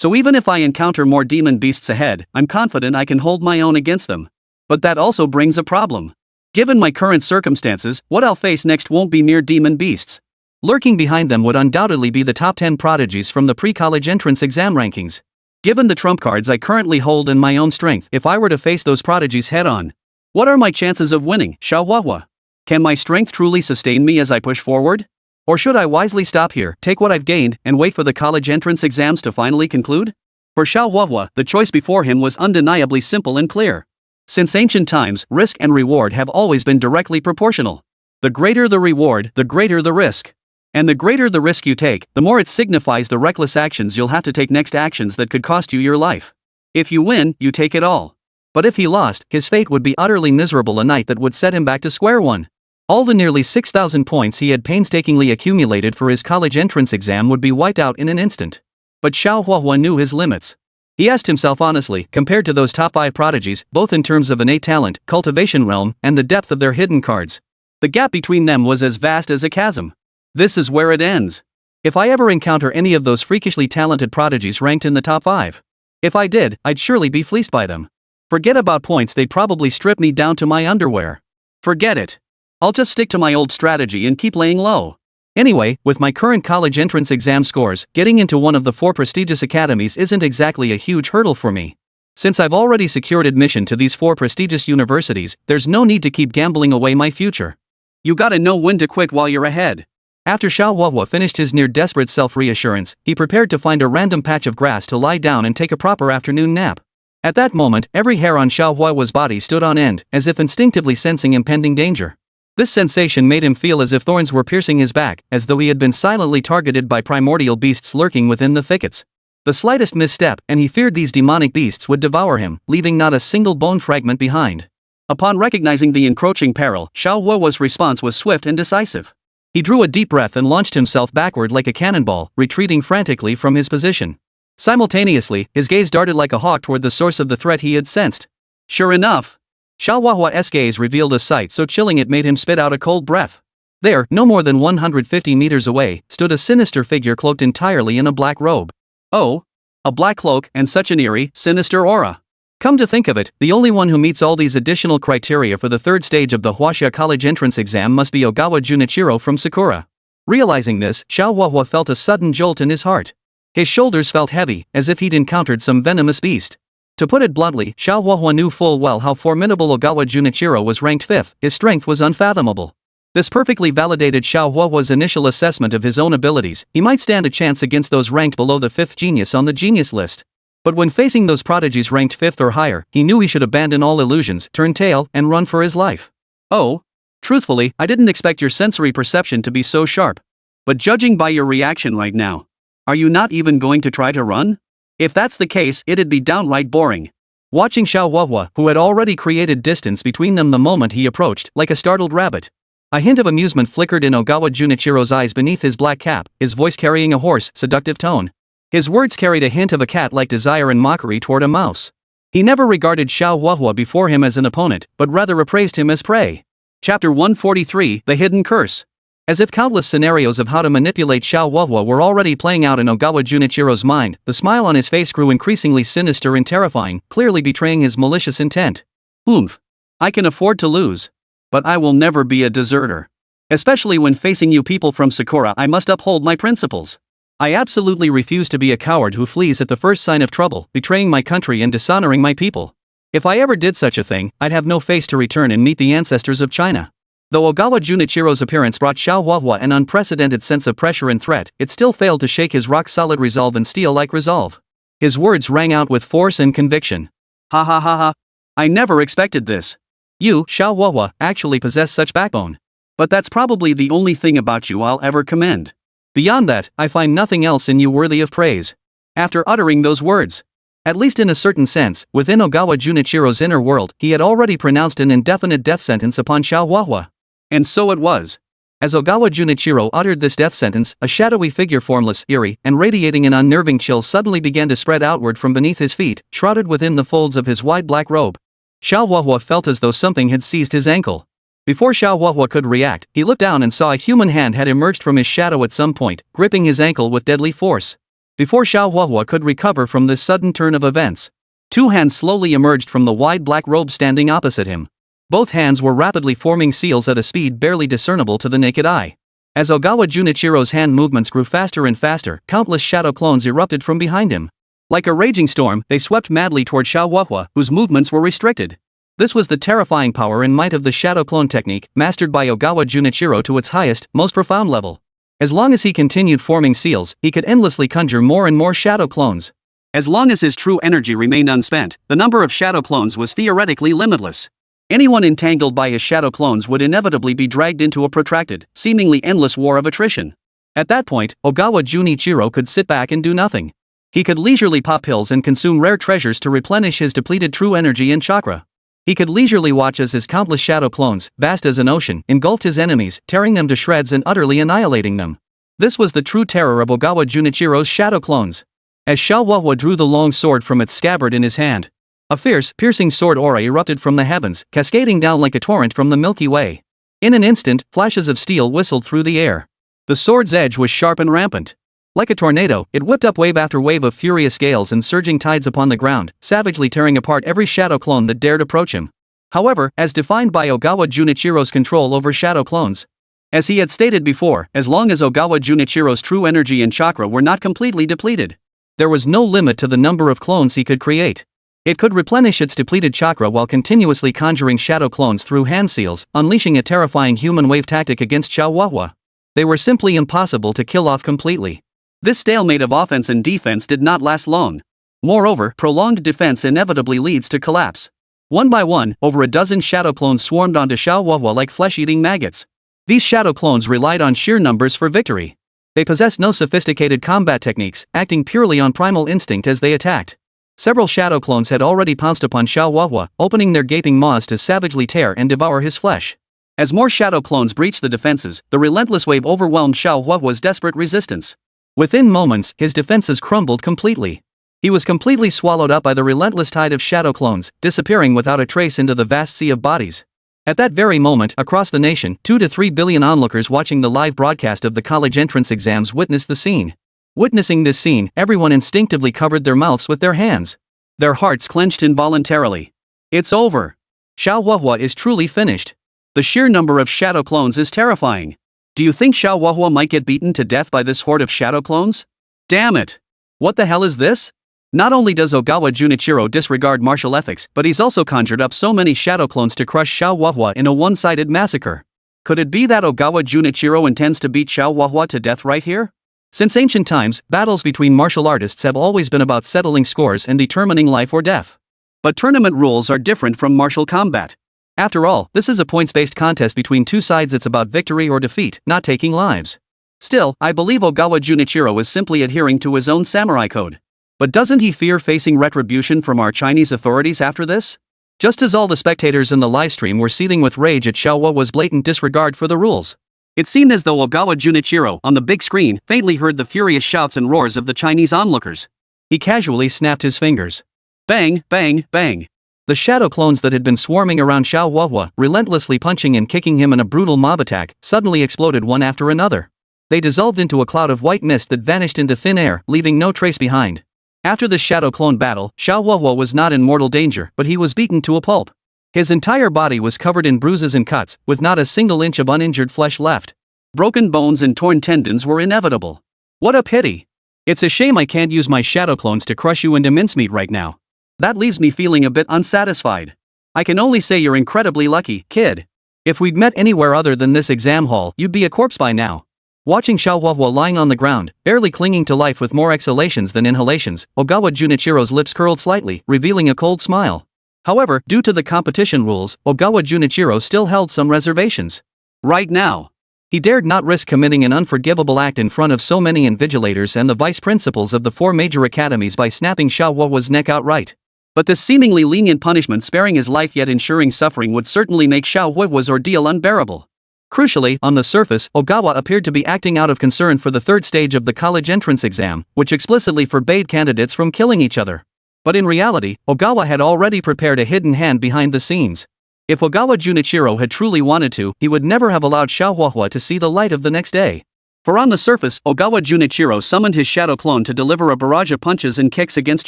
So even if I encounter more demon beasts ahead, I'm confident I can hold my own against them. But that also brings a problem. Given my current circumstances, what I'll face next won't be mere demon beasts. Lurking behind them would undoubtedly be the top 10 prodigies from the pre-college entrance exam rankings. Given the trump cards I currently hold and my own strength, if I were to face those prodigies head-on, what are my chances of winning, Xiaohuahua? Can my strength truly sustain me as I push forward? Or should I wisely stop here, take what I've gained, and wait for the college entrance exams to finally conclude? For Xiaohuahua, the choice before him was undeniably simple and clear. Since ancient times, risk and reward have always been directly proportional. The greater the reward, the greater the risk. And the greater the risk you take, the more it signifies the reckless actions you'll have to take next, actions that could cost you your life. If you win, you take it all. But if he lost, his fate would be utterly miserable, a night that would set him back to square one. All the nearly 6,000 points he had painstakingly accumulated for his college entrance exam would be wiped out in an instant. But Xiaohuahua knew his limits. He asked himself honestly, compared to those top 5 prodigies, both in terms of innate talent, cultivation realm, and the depth of their hidden cards, the gap between them was as vast as a chasm. This is where it ends. If I ever encounter any of those freakishly talented prodigies ranked in the top 5. If I did, I'd surely be fleeced by them. Forget about points, they'd probably strip me down to my underwear. Forget it. I'll just stick to my old strategy and keep laying low. Anyway, with my current college entrance exam scores, getting into one of the 4 prestigious academies isn't exactly a huge hurdle for me. Since I've already secured admission to these 4 prestigious universities, there's no need to keep gambling away my future. You gotta know when to quit while you're ahead. After Xiaohuahua finished his near-desperate self-reassurance, he prepared to find a random patch of grass to lie down and take a proper afternoon nap. At that moment, every hair on Xiaohuahua's body stood on end, as if instinctively sensing impending danger. This sensation made him feel as if thorns were piercing his back, as though he had been silently targeted by primordial beasts lurking within the thickets. The slightest misstep, and he feared these demonic beasts would devour him, leaving not a single bone fragment behind. Upon recognizing the encroaching peril, Xiaohuahua's response was swift and decisive. He drew a deep breath and launched himself backward like a cannonball, retreating frantically from his position. Simultaneously, his gaze darted like a hawk toward the source of the threat he had sensed. Sure enough, Xiaohuahua's gaze revealed a sight so chilling it made him spit out a cold breath. There, no more than 150 meters away, stood a sinister figure cloaked entirely in a black robe. Oh, a black cloak and such an eerie, sinister aura. Come to think of it, the only one who meets all these additional criteria for the 3rd stage of the Huaxia College entrance exam must be Ogawa Junichiro from Sakura. Realizing this, Xiaohuahua felt a sudden jolt in his heart. His shoulders felt heavy, as if he'd encountered some venomous beast. To put it bluntly, Xiaohuahua knew full well how formidable Ogawa Junichiro was. Ranked 5th, his strength was unfathomable. This perfectly validated Xiaohuahua's initial assessment of his own abilities. He might stand a chance against those ranked below the 5th genius on the genius list. But when facing those prodigies ranked 5th or higher, he knew he should abandon all illusions, turn tail, and run for his life. Oh, truthfully, I didn't expect your sensory perception to be so sharp. But judging by your reaction right now, are you not even going to try to run? If that's the case, it'd be downright boring. Watching Xiaohuahua, who had already created distance between them the moment he approached, like a startled rabbit. A hint of amusement flickered in Ogawa Junichiro's eyes beneath his black cap, his voice carrying a hoarse, seductive tone. His words carried a hint of a cat-like desire and mockery toward a mouse. He never regarded Xiaohuahua before him as an opponent, but rather appraised him as prey. Chapter 143, The Hidden Curse. As if countless scenarios of how to manipulate Xiaohuahua were already playing out in Ogawa Junichiro's mind, the smile on his face grew increasingly sinister and terrifying, clearly betraying his malicious intent. Oomph. I can afford to lose. But I will never be a deserter. Especially when facing you people from Sakura, I must uphold my principles. I absolutely refuse to be a coward who flees at the first sign of trouble, betraying my country and dishonoring my people. If I ever did such a thing, I'd have no face to return and meet the ancestors of China. Though Ogawa Junichiro's appearance brought Xiaohuahua an unprecedented sense of pressure and threat, it still failed to shake his rock-solid resolve and steel-like resolve. His words rang out with force and conviction. Ha ha ha ha. I never expected this. You, Xiaohuahua, actually possess such backbone. But that's probably the only thing about you I'll ever commend. Beyond that, I find nothing else in you worthy of praise. After uttering those words, at least in a certain sense, within Ogawa Junichiro's inner world, he had already pronounced an indefinite death sentence upon Xiaohuahua. And so it was. As Ogawa Junichiro uttered this death sentence, a shadowy figure, formless, eerie, and radiating an unnerving chill, suddenly began to spread outward from beneath his feet, shrouded within the folds of his wide black robe. Xiaohuahua felt as though something had seized his ankle. Before Xiaohuahua could react, he looked down and saw a human hand had emerged from his shadow at some point, gripping his ankle with deadly force. Before Xiao Huahua could recover from this sudden turn of events, two hands slowly emerged from the wide black robe standing opposite him. Both hands were rapidly forming seals at a speed barely discernible to the naked eye. As Ogawa Junichiro's hand movements grew faster and faster, countless shadow clones erupted from behind him. Like a raging storm, they swept madly toward Xiao Huahua, whose movements were restricted. This was the terrifying power and might of the shadow clone technique, mastered by Ogawa Junichiro to its highest, most profound level. As long as he continued forming seals, he could endlessly conjure more and more shadow clones. As long as his true energy remained unspent, the number of shadow clones was theoretically limitless. Anyone entangled by his shadow clones would inevitably be dragged into a protracted, seemingly endless war of attrition. At that point, Ogawa Junichiro could sit back and do nothing. He could leisurely pop pills and consume rare treasures to replenish his depleted true energy and chakra. He could leisurely watch as his countless shadow clones, vast as an ocean, engulfed his enemies, tearing them to shreds and utterly annihilating them. This was the true terror of Ogawa Junichiro's shadow clones. As Xiao Huahua drew the long sword from its scabbard in his hand, a fierce, piercing sword aura erupted from the heavens, cascading down like a torrent from the Milky Way. In an instant, flashes of steel whistled through the air. The sword's edge was sharp and rampant. Like a tornado, it whipped up wave after wave of furious gales and surging tides upon the ground, savagely tearing apart every shadow clone that dared approach him. However, as defined by Ogawa Junichiro's control over shadow clones, as he had stated before, as long as Ogawa Junichiro's true energy and chakra were not completely depleted, there was no limit to the number of clones he could create. It could replenish its depleted chakra while continuously conjuring shadow clones through hand seals, unleashing a terrifying human wave tactic against Xiao Huahua. They were simply impossible to kill off completely. This stalemate of offense and defense did not last long. Moreover, prolonged defense inevitably leads to collapse. One by one, over a dozen shadow clones swarmed onto Xiao Huahua like flesh-eating maggots. These shadow clones relied on sheer numbers for victory. They possessed no sophisticated combat techniques, acting purely on primal instinct as they attacked. Several shadow clones had already pounced upon Xiao Huahua, opening their gaping maws to savagely tear and devour his flesh. As more shadow clones breached the defenses, the relentless wave overwhelmed Xiao Huahua's desperate resistance. Within moments, his defenses crumbled completely. He was completely swallowed up by the relentless tide of shadow clones, disappearing without a trace into the vast sea of bodies. At that very moment, across the nation, 2 to 3 billion onlookers watching the live broadcast of the college entrance exams witnessed the scene. Witnessing this scene, everyone instinctively covered their mouths with their hands. Their hearts clenched involuntarily. It's over. Xiao Huahua is truly finished. The sheer number of shadow clones is terrifying. Do you think Xiao Huahua might get beaten to death by this horde of shadow clones? Damn it! What the hell is this? Not only does Ogawa Junichiro disregard martial ethics, but he's also conjured up so many shadow clones to crush Xiao Huahua in a one-sided massacre. Could it be that Ogawa Junichiro intends to beat Xiao Huahua to death right here? Since ancient times, battles between martial artists have always been about settling scores and determining life or death. But tournament rules are different from martial combat. After all, this is a points-based contest between two sides. It's about victory or defeat, not taking lives. Still, I believe Ogawa Junichiro is simply adhering to his own samurai code. But doesn't he fear facing retribution from our Chinese authorities after this? Just as all the spectators in the livestream were seething with rage at Xiao Huahua's blatant disregard for the rules, it seemed as though Ogawa Junichiro, on the big screen, faintly heard the furious shouts and roars of the Chinese onlookers. He casually snapped his fingers. Bang, bang, bang. The shadow clones that had been swarming around Xiao Huahua, relentlessly punching and kicking him in a brutal mob attack, suddenly exploded one after another. They dissolved into a cloud of white mist that vanished into thin air, leaving no trace behind. After this shadow clone battle, Xiao Huahua was not in mortal danger, but he was beaten to a pulp. His entire body was covered in bruises and cuts, with not a single inch of uninjured flesh left. Broken bones and torn tendons were inevitable. What a pity. It's a shame I can't use my shadow clones to crush you into mincemeat right now. That leaves me feeling a bit unsatisfied. I can only say you're incredibly lucky, kid. If we'd met anywhere other than this exam hall, you'd be a corpse by now. Watching Xiao Huahua lying on the ground, barely clinging to life with more exhalations than inhalations, Ogawa Junichiro's lips curled slightly, revealing a cold smile. However, due to the competition rules, Ogawa Junichiro still held some reservations. Right now, he dared not risk committing an unforgivable act in front of so many invigilators and the vice principals of the 4 major academies by snapping Xiao Huahua's neck outright. But this seemingly lenient punishment sparing his life yet ensuring suffering would certainly make Xiao Huahua's ordeal unbearable. Crucially, on the surface, Ogawa appeared to be acting out of concern for the 3rd stage of the college entrance exam, which explicitly forbade candidates from killing each other. But in reality, Ogawa had already prepared a hidden hand behind the scenes. If Ogawa Junichiro had truly wanted to, he would never have allowed Xiao Huahua to see the light of the next day. For on the surface, Ogawa Junichiro summoned his shadow clone to deliver a barrage of punches and kicks against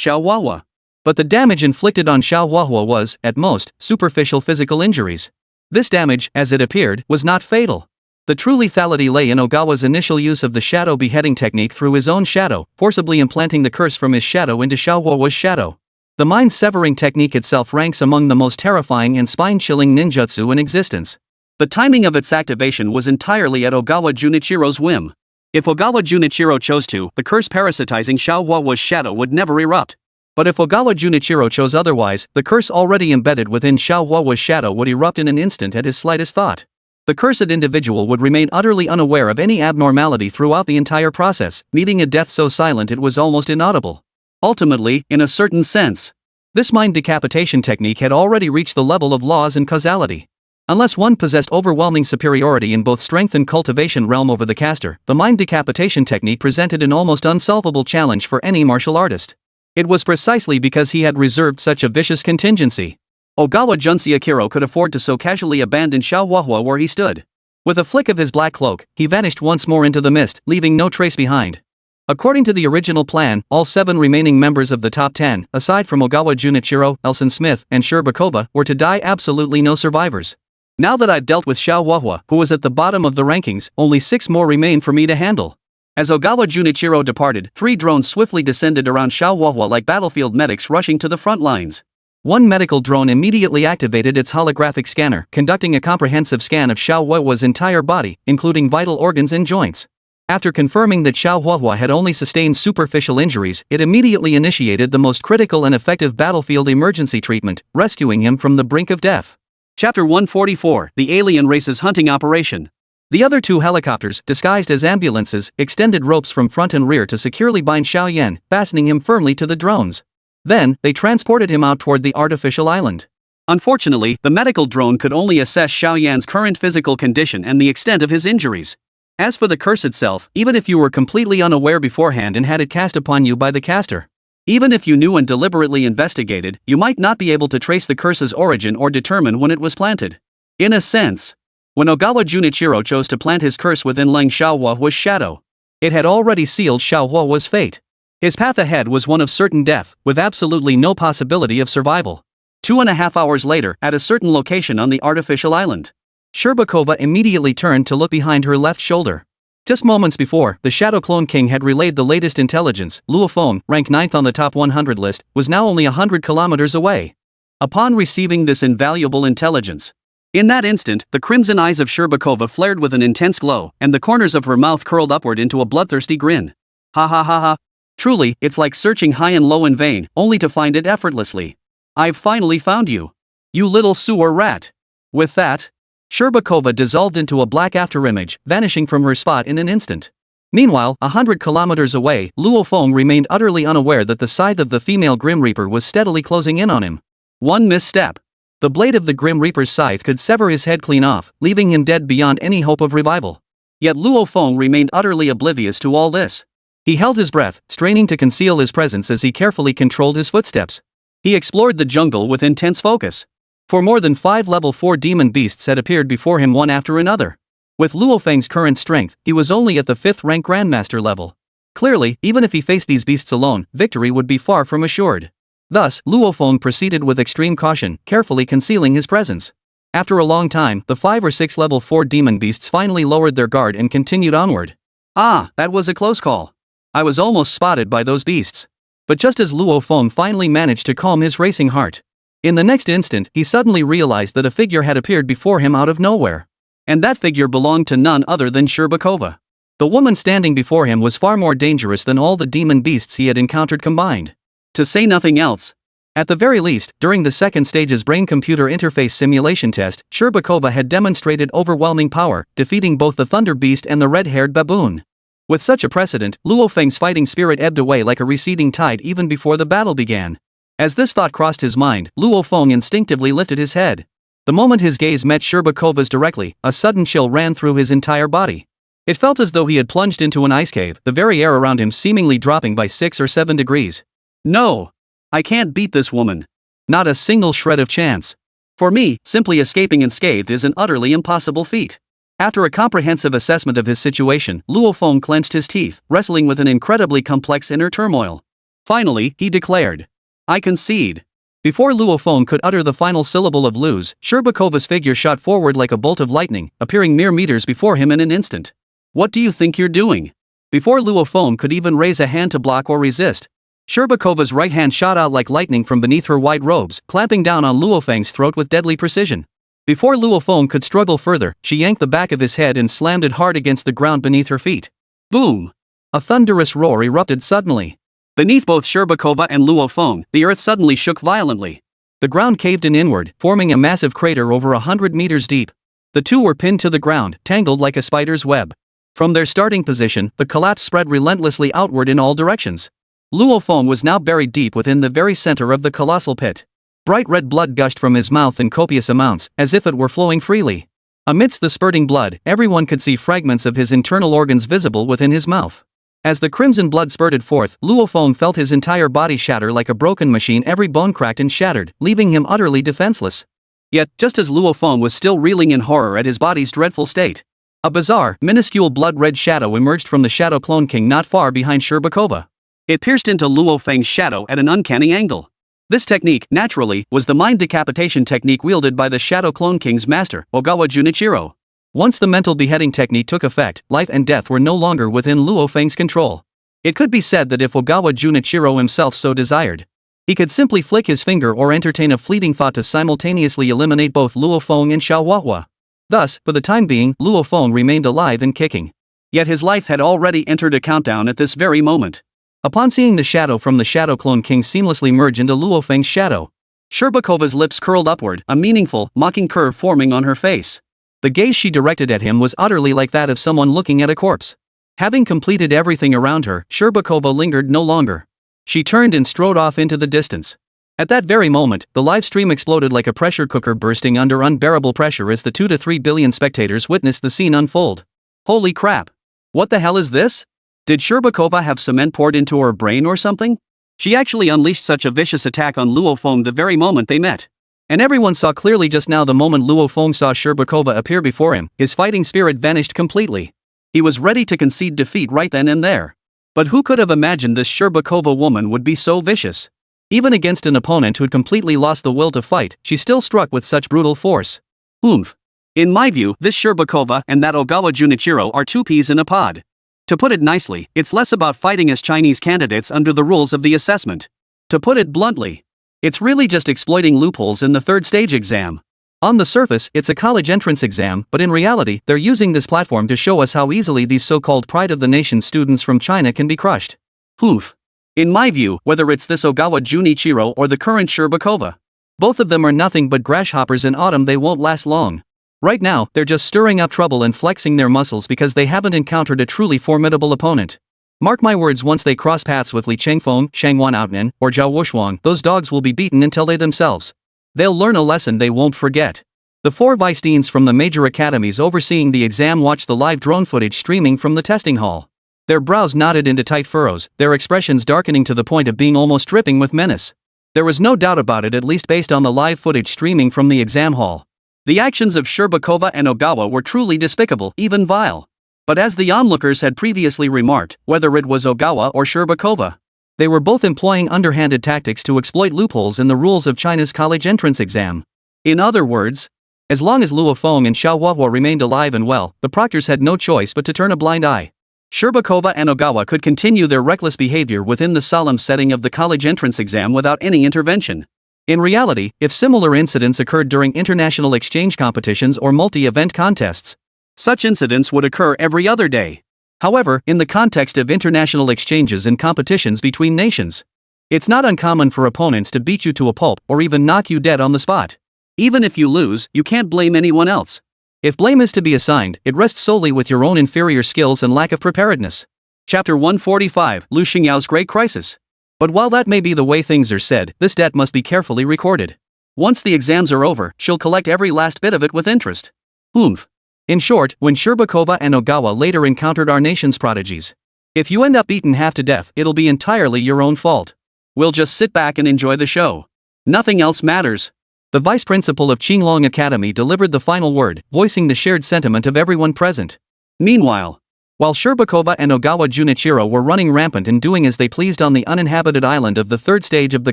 Xiaohuahua. But the damage inflicted on Xiaohuahua was, at most, superficial physical injuries. This damage, as it appeared, was not fatal. The true lethality lay in Ogawa's initial use of the shadow beheading technique through his own shadow, forcibly implanting the curse from his shadow into Xiaohuahua's shadow. The mind-severing technique itself ranks among the most terrifying and spine-chilling ninjutsu in existence. The timing of its activation was entirely at Ogawa Junichiro's whim. If Ogawa Junichiro chose to, the curse parasitizing Xiaohuahua's shadow would never erupt. But if Ogawa Junichiro chose otherwise, the curse already embedded within Xiaohuahua's shadow would erupt in an instant at his slightest thought. The cursed individual would remain utterly unaware of any abnormality throughout the entire process, meeting a death so silent it was almost inaudible. Ultimately, in a certain sense, this mind decapitation technique had already reached the level of laws and causality. Unless one possessed overwhelming superiority in both strength and cultivation realm over the caster, the mind decapitation technique presented an almost unsolvable challenge for any martial artist. It was precisely because he had reserved such a vicious contingency. Ogawa Junseikiro could afford to so casually abandon Xiaohuahua where he stood. With a flick of his black cloak, he vanished once more into the mist, leaving no trace behind. According to the original plan, all 7 remaining members of the top 10, aside from Ogawa Junichiro, Elson Smith, and Sherbakova, were to die, absolutely no survivors. Now that I've dealt with Xiaohuahua, who was at the bottom of the rankings, only 6 more remain for me to handle. As Ogawa Junichiro departed, 3 drones swiftly descended around Xiaohuahua like battlefield medics rushing to the front lines. One medical drone immediately activated its holographic scanner, conducting a comprehensive scan of Xiaohuahua's entire body, including vital organs and joints. After confirming that Xiaohuahua had only sustained superficial injuries, it immediately initiated the most critical and effective battlefield emergency treatment, rescuing him from the brink of death. Chapter 144, The Alien Race's Hunting Operation. The other 2 helicopters, disguised as ambulances, extended ropes from front and rear to securely bind Xiaoyan, fastening him firmly to the drones. Then, they transported him out toward the artificial island. Unfortunately, the medical drone could only assess Xiaoyan's current physical condition and the extent of his injuries. As for the curse itself, even if you were completely unaware beforehand and had it cast upon you by the caster, even if you knew and deliberately investigated, you might not be able to trace the curse's origin or determine when it was planted. In a sense, when Ogawa Junichiro chose to plant his curse within Leng Xiaohuahua's shadow, it had already sealed Xiaohuahua's fate. His path ahead was one of certain death, with absolutely no possibility of survival. 2.5 hours later, at a certain location on the artificial island, Sherbakova immediately turned to look behind her left shoulder. Just moments before, the Shadow Clone King had relayed the latest intelligence. Luo Feng, ranked 9th on the top 100 list, was now only 100 kilometers away. Upon receiving this invaluable intelligence, in that instant, the crimson eyes of Sherbakova flared with an intense glow, and the corners of her mouth curled upward into a bloodthirsty grin. Ha ha ha ha. Truly, it's like searching high and low in vain, only to find it effortlessly. I've finally found you. You little sewer rat. With that, Sherbakova dissolved into a black afterimage, vanishing from her spot in an instant. Meanwhile, 100 kilometers away, Luo Feng remained utterly unaware that the scythe of the female Grim Reaper was steadily closing in on him. One misstep. The blade of the Grim Reaper's scythe could sever his head clean off, leaving him dead beyond any hope of revival. Yet Luo Feng remained utterly oblivious to all this. He held his breath, straining to conceal his presence as he carefully controlled his footsteps. He explored the jungle with intense focus. For more than 5 level 4 demon beasts had appeared before him one after another. With Luo Feng's current strength, he was only at the 5th rank Grandmaster level. Clearly, even if he faced these beasts alone, victory would be far from assured. Thus, Luo Feng proceeded with extreme caution, carefully concealing his presence. After a long time, the 5 or 6 level 4 demon beasts finally lowered their guard and continued onward. Ah, that was a close call. I was almost spotted by those beasts. But just as Luo Feng finally managed to calm his racing heart, in the next instant, he suddenly realized that a figure had appeared before him out of nowhere. And that figure belonged to none other than Sherbakova. The woman standing before him was far more dangerous than all the demon beasts he had encountered combined. To say nothing else. At the very least, during the second stage's brain-computer interface simulation test, Sherbakova had demonstrated overwhelming power, defeating both the Thunder Beast and the red-haired baboon. With such a precedent, Luo Feng's fighting spirit ebbed away like a receding tide even before the battle began. As this thought crossed his mind, Luo Feng instinctively lifted his head. The moment his gaze met Sherbakova's directly, a sudden chill ran through his entire body. It felt as though he had plunged into an ice cave, the very air around him seemingly dropping by 6 or 7 degrees. No! I can't beat this woman. Not a single shred of chance. For me, simply escaping unscathed is an utterly impossible feat. After a comprehensive assessment of his situation, Luo Feng clenched his teeth, wrestling with an incredibly complex inner turmoil. Finally, he declared, "I concede." Before Luo Feng could utter the final syllable of lose, Sherbakova's figure shot forward like a bolt of lightning, appearing mere meters before him in an instant. "What do you think you're doing?" Before Luo Feng could even raise a hand to block or resist, Sherbakova's right hand shot out like lightning from beneath her wide robes, clamping down on Luo Feng's throat with deadly precision. Before Luo Feng could struggle further, she yanked the back of his head and slammed it hard against the ground beneath her feet. Boom! A thunderous roar erupted suddenly. Beneath both Sherbakova and Luo Feng, the earth suddenly shook violently. The ground caved in inward, forming a massive crater over 100 meters deep. The two were pinned to the ground, tangled like a spider's web. From their starting position, the collapse spread relentlessly outward in all directions. Luo Feng was now buried deep within the very center of the colossal pit. Bright red blood gushed from his mouth in copious amounts, as if it were flowing freely. Amidst the spurting blood, everyone could see fragments of his internal organs visible within his mouth. As the crimson blood spurted forth, Luo Feng felt his entire body shatter like a broken machine, every bone cracked and shattered, leaving him utterly defenseless. Yet, just as Luo Feng was still reeling in horror at his body's dreadful state, a bizarre, minuscule blood-red shadow emerged from the Shadow Clone King not far behind Sherbakova. It pierced into Luo Feng's shadow at an uncanny angle. This technique, naturally, was the mind decapitation technique wielded by the Shadow Clone King's master, Ogawa Junichiro. Once the mental beheading technique took effect, life and death were no longer within Luo Feng's control. It could be said that if Ogawa Junichiro himself so desired, he could simply flick his finger or entertain a fleeting thought to simultaneously eliminate both Luo Feng and Xiao Huahua. Thus, for the time being, Luo Feng remained alive and kicking. Yet his life had already entered a countdown at this very moment. Upon seeing the shadow from the Shadow Clone King seamlessly merge into Luo Feng's shadow, Sherbakova's lips curled upward, a meaningful, mocking curve forming on her face. The gaze she directed at him was utterly like that of someone looking at a corpse. Having completed everything around her, Sherbakova lingered no longer. She turned and strode off into the distance. At that very moment, the live stream exploded like a pressure cooker bursting under unbearable pressure as the 2 to 3 billion spectators witnessed the scene unfold. Holy crap! What the hell is this? Did Sherbakova have cement poured into her brain or something? She actually unleashed such a vicious attack on Luo Feng the very moment they met. And everyone saw clearly just now the moment Luo Feng saw Sherbakova appear before him, his fighting spirit vanished completely. He was ready to concede defeat right then and there. But who could have imagined this Sherbakova woman would be so vicious? Even against an opponent who'd completely lost the will to fight, she still struck with such brutal force. Oomph. In my view, this Sherbakova and that Ogawa Junichiro are two peas in a pod. To put it nicely, it's less about fighting as Chinese candidates under the rules of the assessment. To put it bluntly, it's really just exploiting loopholes in the third stage exam. On the surface, it's a college entrance exam, but in reality, they're using this platform to show us how easily these so-called pride of the nation students from China can be crushed. Oof. In my view, whether it's this Ogawa Junichiro or the current Sherbakova, both of them are nothing but grasshoppers in autumn. They won't last long. Right now, they're just stirring up trouble and flexing their muscles because they haven't encountered a truly formidable opponent. Mark my words, once they cross paths with Li Chengfeng, Shangwan Outnan, or Zhao Wushuang, those dogs will be beaten until they themselves. They'll learn a lesson they won't forget. The 4 vice deans from the major academies overseeing the exam watched the live drone footage streaming from the testing hall. Their brows knotted into tight furrows, their expressions darkening to the point of being almost dripping with menace. There was no doubt about it, at least based on the live footage streaming from the exam hall. The actions of Sherbakova and Ogawa were truly despicable, even vile. But as the onlookers had previously remarked, whether it was Ogawa or Sherbakova, they were both employing underhanded tactics to exploit loopholes in the rules of China's college entrance exam. In other words, as long as Luo Feng and Xiao Huahua remained alive and well, the proctors had no choice but to turn a blind eye. Sherbakova and Ogawa could continue their reckless behavior within the solemn setting of the college entrance exam without any intervention. In reality, if similar incidents occurred during international exchange competitions or multi-event contests, such incidents would occur every other day. However, in the context of international exchanges and competitions between nations, it's not uncommon for opponents to beat you to a pulp or even knock you dead on the spot. Even if you lose, you can't blame anyone else. If blame is to be assigned, it rests solely with your own inferior skills and lack of preparedness. Chapter 145, Lu Xingyao's Great Crisis. But while that may be the way things are said, this debt must be carefully recorded. Once the exams are over, she'll collect every last bit of it with interest. Oomph. In short, when Sherbakova and Ogawa later encountered our nation's prodigies, if you end up beaten half to death, it'll be entirely your own fault. We'll just sit back and enjoy the show. Nothing else matters. The vice principal of Qinglong Academy delivered the final word, voicing the shared sentiment of everyone present. Meanwhile, while Sherbakova and Ogawa Junichiro were running rampant and doing as they pleased on the uninhabited island of the third stage of the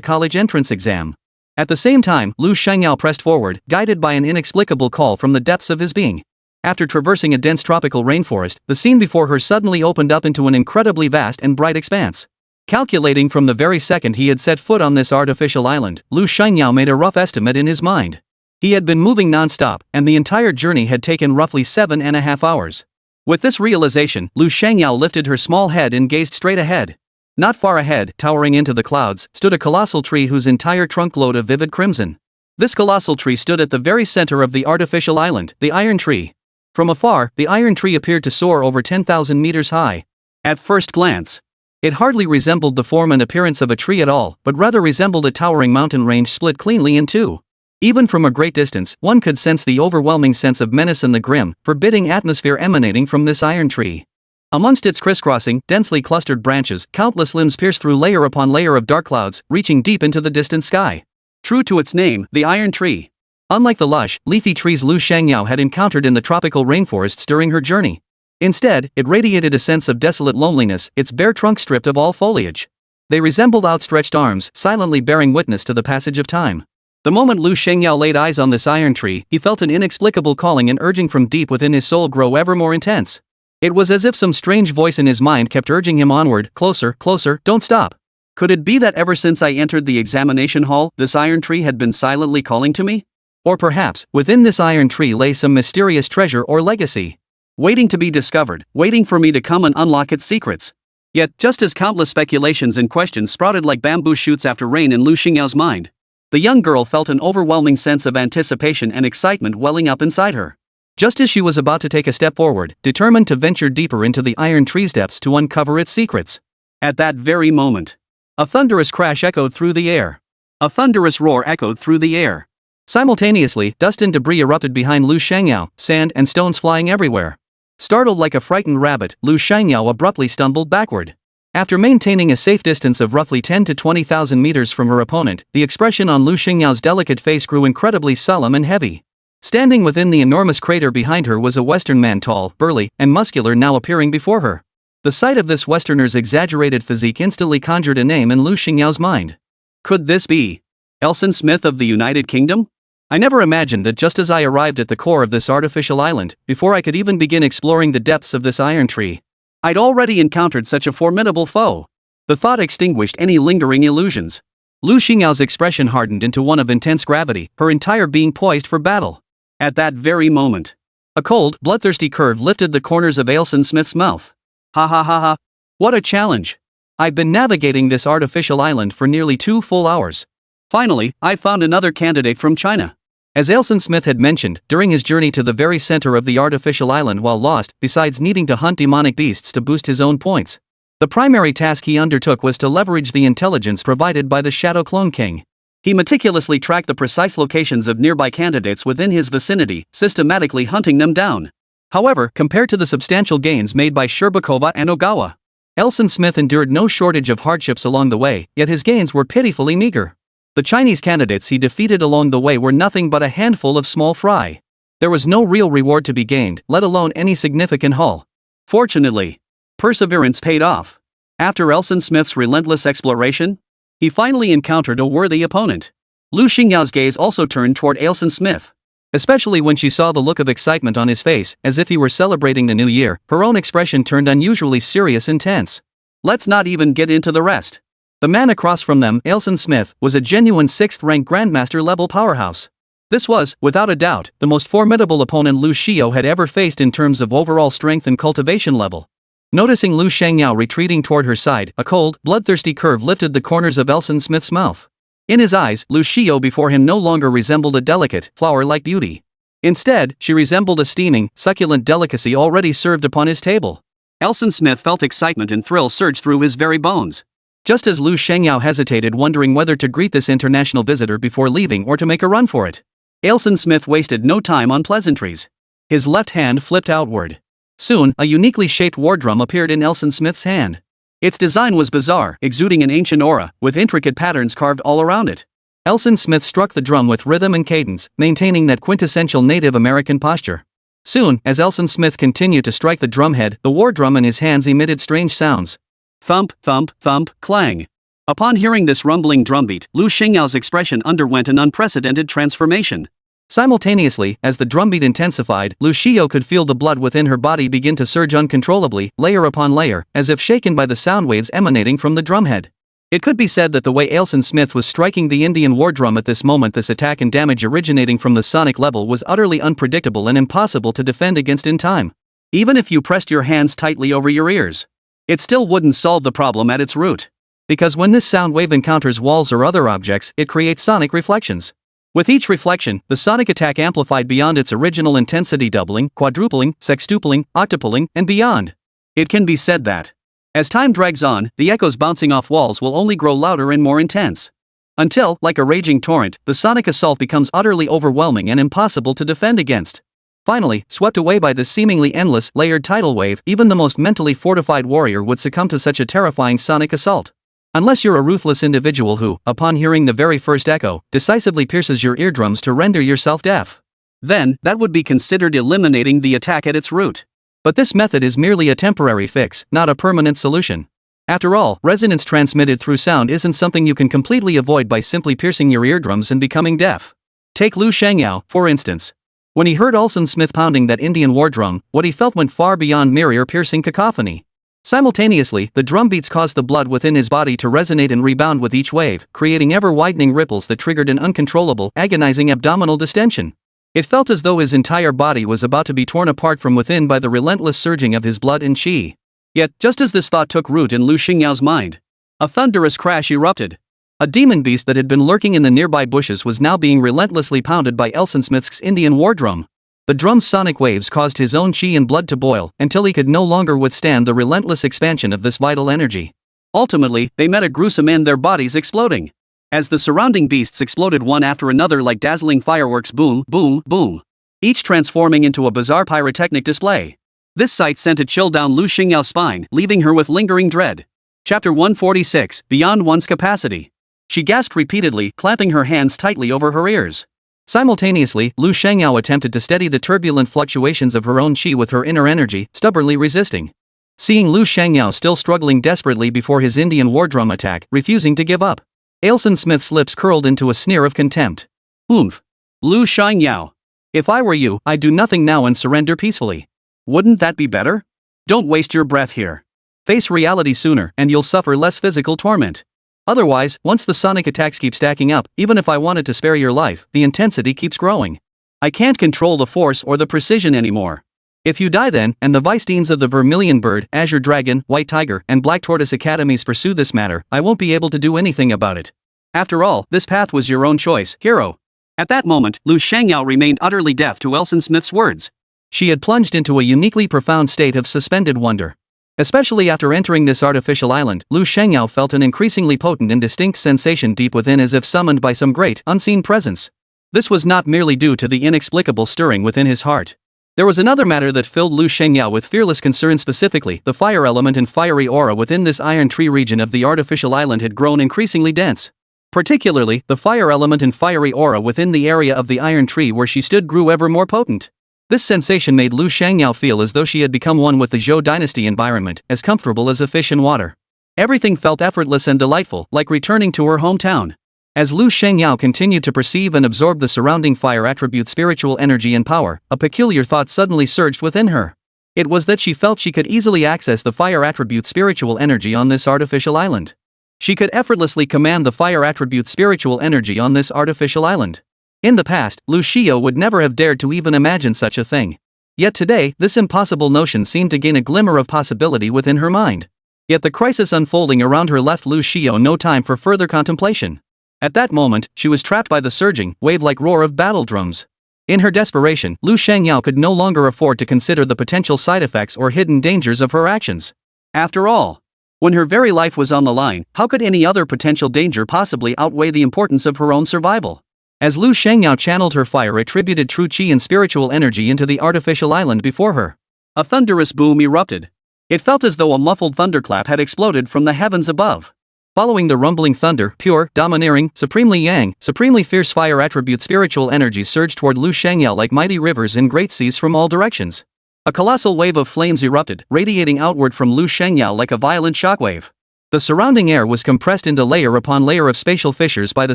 college entrance exam. At the same time, Lu Shangyao pressed forward, guided by an inexplicable call from the depths of his being. After traversing a dense tropical rainforest, the scene before her suddenly opened up into an incredibly vast and bright expanse. Calculating from the very second he had set foot on this artificial island, Lu Shangyao made a rough estimate in his mind. He had been moving non-stop, and the entire journey had taken roughly 7.5 hours. With this realization, Lu Shangyao lifted her small head and gazed straight ahead. Not far ahead, towering into the clouds, stood a colossal tree whose entire trunk glowed of vivid crimson. This colossal tree stood at the very center of the artificial island, the iron tree. From afar, the iron tree appeared to soar over 10,000 meters high. At first glance, it hardly resembled the form and appearance of a tree at all, but rather resembled a towering mountain range split cleanly in two. Even from a great distance, one could sense the overwhelming sense of menace and the grim, forbidding atmosphere emanating from this iron tree. Amongst its crisscrossing, densely clustered branches, countless limbs pierced through layer upon layer of dark clouds, reaching deep into the distant sky. True to its name, the iron tree. Unlike the lush, leafy trees Lu Shangyao had encountered in the tropical rainforests during her journey. Instead, it radiated a sense of desolate loneliness, its bare trunk stripped of all foliage. They resembled outstretched arms, silently bearing witness to the passage of time. The moment Lu Shangyao laid eyes on this iron tree, he felt an inexplicable calling and urging from deep within his soul grow ever more intense. It was as if some strange voice in his mind kept urging him onward, closer, closer, don't stop. Could it be that ever since I entered the examination hall, this iron tree had been silently calling to me? Or perhaps, within this iron tree lay some mysterious treasure or legacy. Waiting to be discovered, waiting for me to come and unlock its secrets. Yet, just as countless speculations and questions sprouted like bamboo shoots after rain in Lu Shangyao mind, the young girl felt an overwhelming sense of anticipation and excitement welling up inside her. Just as she was about to take a step forward, determined to venture deeper into the iron tree's depths to uncover its secrets. At that very moment, a thunderous crash echoed through the air. A thunderous roar echoed through the air. Simultaneously, dust and debris erupted behind Lu Shangyao, sand and stones flying everywhere. Startled like a frightened rabbit, Lu Shangyao abruptly stumbled backward. After maintaining a safe distance of roughly 10 to 20,000 meters from her opponent, the expression on Lu Shengyao's delicate face grew incredibly solemn and heavy. Standing within the enormous crater behind her was a Western man, tall, burly, and muscular, now appearing before her. The sight of this Westerner's exaggerated physique instantly conjured a name in Lu Shengyao mind. Could this be Elson Smith of the United Kingdom? I never imagined that just as I arrived at the core of this artificial island, before I could even begin exploring the depths of this iron tree, I'd already encountered such a formidable foe. The thought extinguished any lingering illusions. Lu Xingyao's expression hardened into one of intense gravity, her entire being poised for battle. At that very moment, a cold, bloodthirsty curve lifted the corners of Elson Smith's mouth. Ha ha ha ha. What a challenge! I've been navigating this artificial island for nearly 2 full hours. Finally, I found another candidate from China. As Elson Smith had mentioned, during his journey to the very center of the artificial island while lost, besides needing to hunt demonic beasts to boost his own points, the primary task he undertook was to leverage the intelligence provided by the Shadow Clone King. He meticulously tracked the precise locations of nearby candidates within his vicinity, systematically hunting them down. However, compared to the substantial gains made by Sherbakova and Ogawa, Elson Smith endured no shortage of hardships along the way, yet his gains were pitifully meager. The Chinese candidates he defeated along the way were nothing but a handful of small fry. There was no real reward to be gained, let alone any significant haul. Fortunately, perseverance paid off. After Elson Smith's relentless exploration, he finally encountered a worthy opponent. Lu Xingyao's gaze also turned toward Elson Smith. Especially when she saw the look of excitement on his face, as if he were celebrating the new year, her own expression turned unusually serious and tense. Let's not even get into the rest. The man across from them, Elson Smith, was a genuine 6th-ranked Grandmaster-level powerhouse. This was, without a doubt, the most formidable opponent Lu Xiao had ever faced in terms of overall strength and cultivation level. Noticing Lu Shangyao retreating toward her side, a cold, bloodthirsty curve lifted the corners of Elson Smith's mouth. In his eyes, Lu Xiao before him no longer resembled a delicate, flower-like beauty. Instead, she resembled a steaming, succulent delicacy already served upon his table. Elson Smith felt excitement and thrill surge through his very bones. Just as Lu Shangyao hesitated, wondering whether to greet this international visitor before leaving or to make a run for it, Elson Smith wasted no time on pleasantries. His left hand flipped outward. Soon, a uniquely shaped war drum appeared in Elson Smith's hand. Its design was bizarre, exuding an ancient aura, with intricate patterns carved all around it. Elson Smith struck the drum with rhythm and cadence, maintaining that quintessential Native American posture. Soon, as Elson Smith continued to strike the drumhead, the war drum in his hands emitted strange sounds. Thump, thump, thump, clang. Upon hearing this rumbling drumbeat, Lu Shengyao's expression underwent an unprecedented transformation. Simultaneously, as the drumbeat intensified, Lu Shio could feel the blood within her body begin to surge uncontrollably, layer upon layer, as if shaken by the sound waves emanating from the drumhead. It could be said that the way Elson Smith was striking the Indian war drum at this moment, this attack and damage originating from the sonic level was utterly unpredictable and impossible to defend against in time. Even if you pressed your hands tightly over your ears, it still wouldn't solve the problem at its root. Because when this sound wave encounters walls or other objects, it creates sonic reflections. With each reflection, the sonic attack amplified beyond its original intensity, doubling, quadrupling, sextupling, octupling, and beyond. It can be said that, as time drags on, the echoes bouncing off walls will only grow louder and more intense. Until, like a raging torrent, the sonic assault becomes utterly overwhelming and impossible to defend against. Finally, swept away by this seemingly endless, layered tidal wave, even the most mentally fortified warrior would succumb to such a terrifying sonic assault. Unless you're a ruthless individual who, upon hearing the very first echo, decisively pierces your eardrums to render yourself deaf. Then, that would be considered eliminating the attack at its root. But this method is merely a temporary fix, not a permanent solution. After all, resonance transmitted through sound isn't something you can completely avoid by simply piercing your eardrums and becoming deaf. Take Lu Shangyao, for instance. When he heard Elson Smith pounding that Indian war drum, what he felt went far beyond mere ear-piercing cacophony. Simultaneously, the drum beats caused the blood within his body to resonate and rebound with each wave, creating ever-widening ripples that triggered an uncontrollable, agonizing abdominal distension. It felt as though his entire body was about to be torn apart from within by the relentless surging of his blood and qi. Yet, just as this thought took root in Lu Xingyao's mind, a thunderous crash erupted. A demon beast that had been lurking in the nearby bushes was now being relentlessly pounded by Elson Smith's Indian war drum. The drum's sonic waves caused his own qi and blood to boil, until he could no longer withstand the relentless expansion of this vital energy. Ultimately, they met a gruesome end, their bodies exploding. As the surrounding beasts exploded one after another like dazzling fireworks, boom, boom, boom. Each transforming into a bizarre pyrotechnic display. This sight sent a chill down Lu Xingyao's spine, leaving her with lingering dread. Chapter 146, Beyond One's Capacity. She gasped repeatedly, clamping her hands tightly over her ears. Simultaneously, Lu Shangyao attempted to steady the turbulent fluctuations of her own qi with her inner energy, stubbornly resisting. Seeing Lu Shangyao still struggling desperately before his Indian war drum attack, refusing to give up, Elson Smith's lips curled into a sneer of contempt. Oomph. Lu Shangyao. If I were you, I'd do nothing now and surrender peacefully. Wouldn't that be better? Don't waste your breath here. Face reality sooner, and you'll suffer less physical torment. Otherwise, once the sonic attacks keep stacking up, even if I wanted to spare your life, the intensity keeps growing. I can't control the force or the precision anymore. If you die then, and the Vice-Deans of the Vermilion Bird, Azure Dragon, White Tiger, and Black Tortoise Academies pursue this matter, I won't be able to do anything about it. After all, this path was your own choice, hero. At that moment, Lu Shangyao remained utterly deaf to Elson Smith's words. She had plunged into a uniquely profound state of suspended wonder. Especially after entering this artificial island, Lu Shangyao felt an increasingly potent and distinct sensation deep within, as if summoned by some great, unseen presence. This was not merely due to the inexplicable stirring within his heart. There was another matter that filled Lu Shangyao with fearless concern, specifically, the fire element and fiery aura within this iron tree region of the artificial island had grown increasingly dense. Particularly, the fire element and fiery aura within the area of the iron tree where she stood grew ever more potent. This sensation made Lu Shangyao feel as though she had become one with the Zhou dynasty environment, as comfortable as a fish in water. Everything felt effortless and delightful, like returning to her hometown. As Lu Shangyao continued to perceive and absorb the surrounding fire attribute spiritual energy and power, a peculiar thought suddenly surged within her. It was that she felt she could easily access the fire attribute spiritual energy on this artificial island. She could effortlessly command the fire attribute spiritual energy on this artificial island. In the past, Lu Shio would never have dared to even imagine such a thing. Yet today, this impossible notion seemed to gain a glimmer of possibility within her mind. Yet the crisis unfolding around her left Lu Shio no time for further contemplation. At that moment, she was trapped by the surging, wave-like roar of battle drums. In her desperation, Lu Shangyao could no longer afford to consider the potential side effects or hidden dangers of her actions. After all, when her very life was on the line, how could any other potential danger possibly outweigh the importance of her own survival? As Lu Shangyao channeled her fire-attributed true qi and spiritual energy into the artificial island before her, a thunderous boom erupted. It felt as though a muffled thunderclap had exploded from the heavens above. Following the rumbling thunder, pure, domineering, supremely yang, supremely fierce fire attribute spiritual energies surged toward Lu Shangyao like mighty rivers in great seas from all directions. A colossal wave of flames erupted, radiating outward from Lu Shangyao like a violent shockwave. The surrounding air was compressed into layer upon layer of spatial fissures by the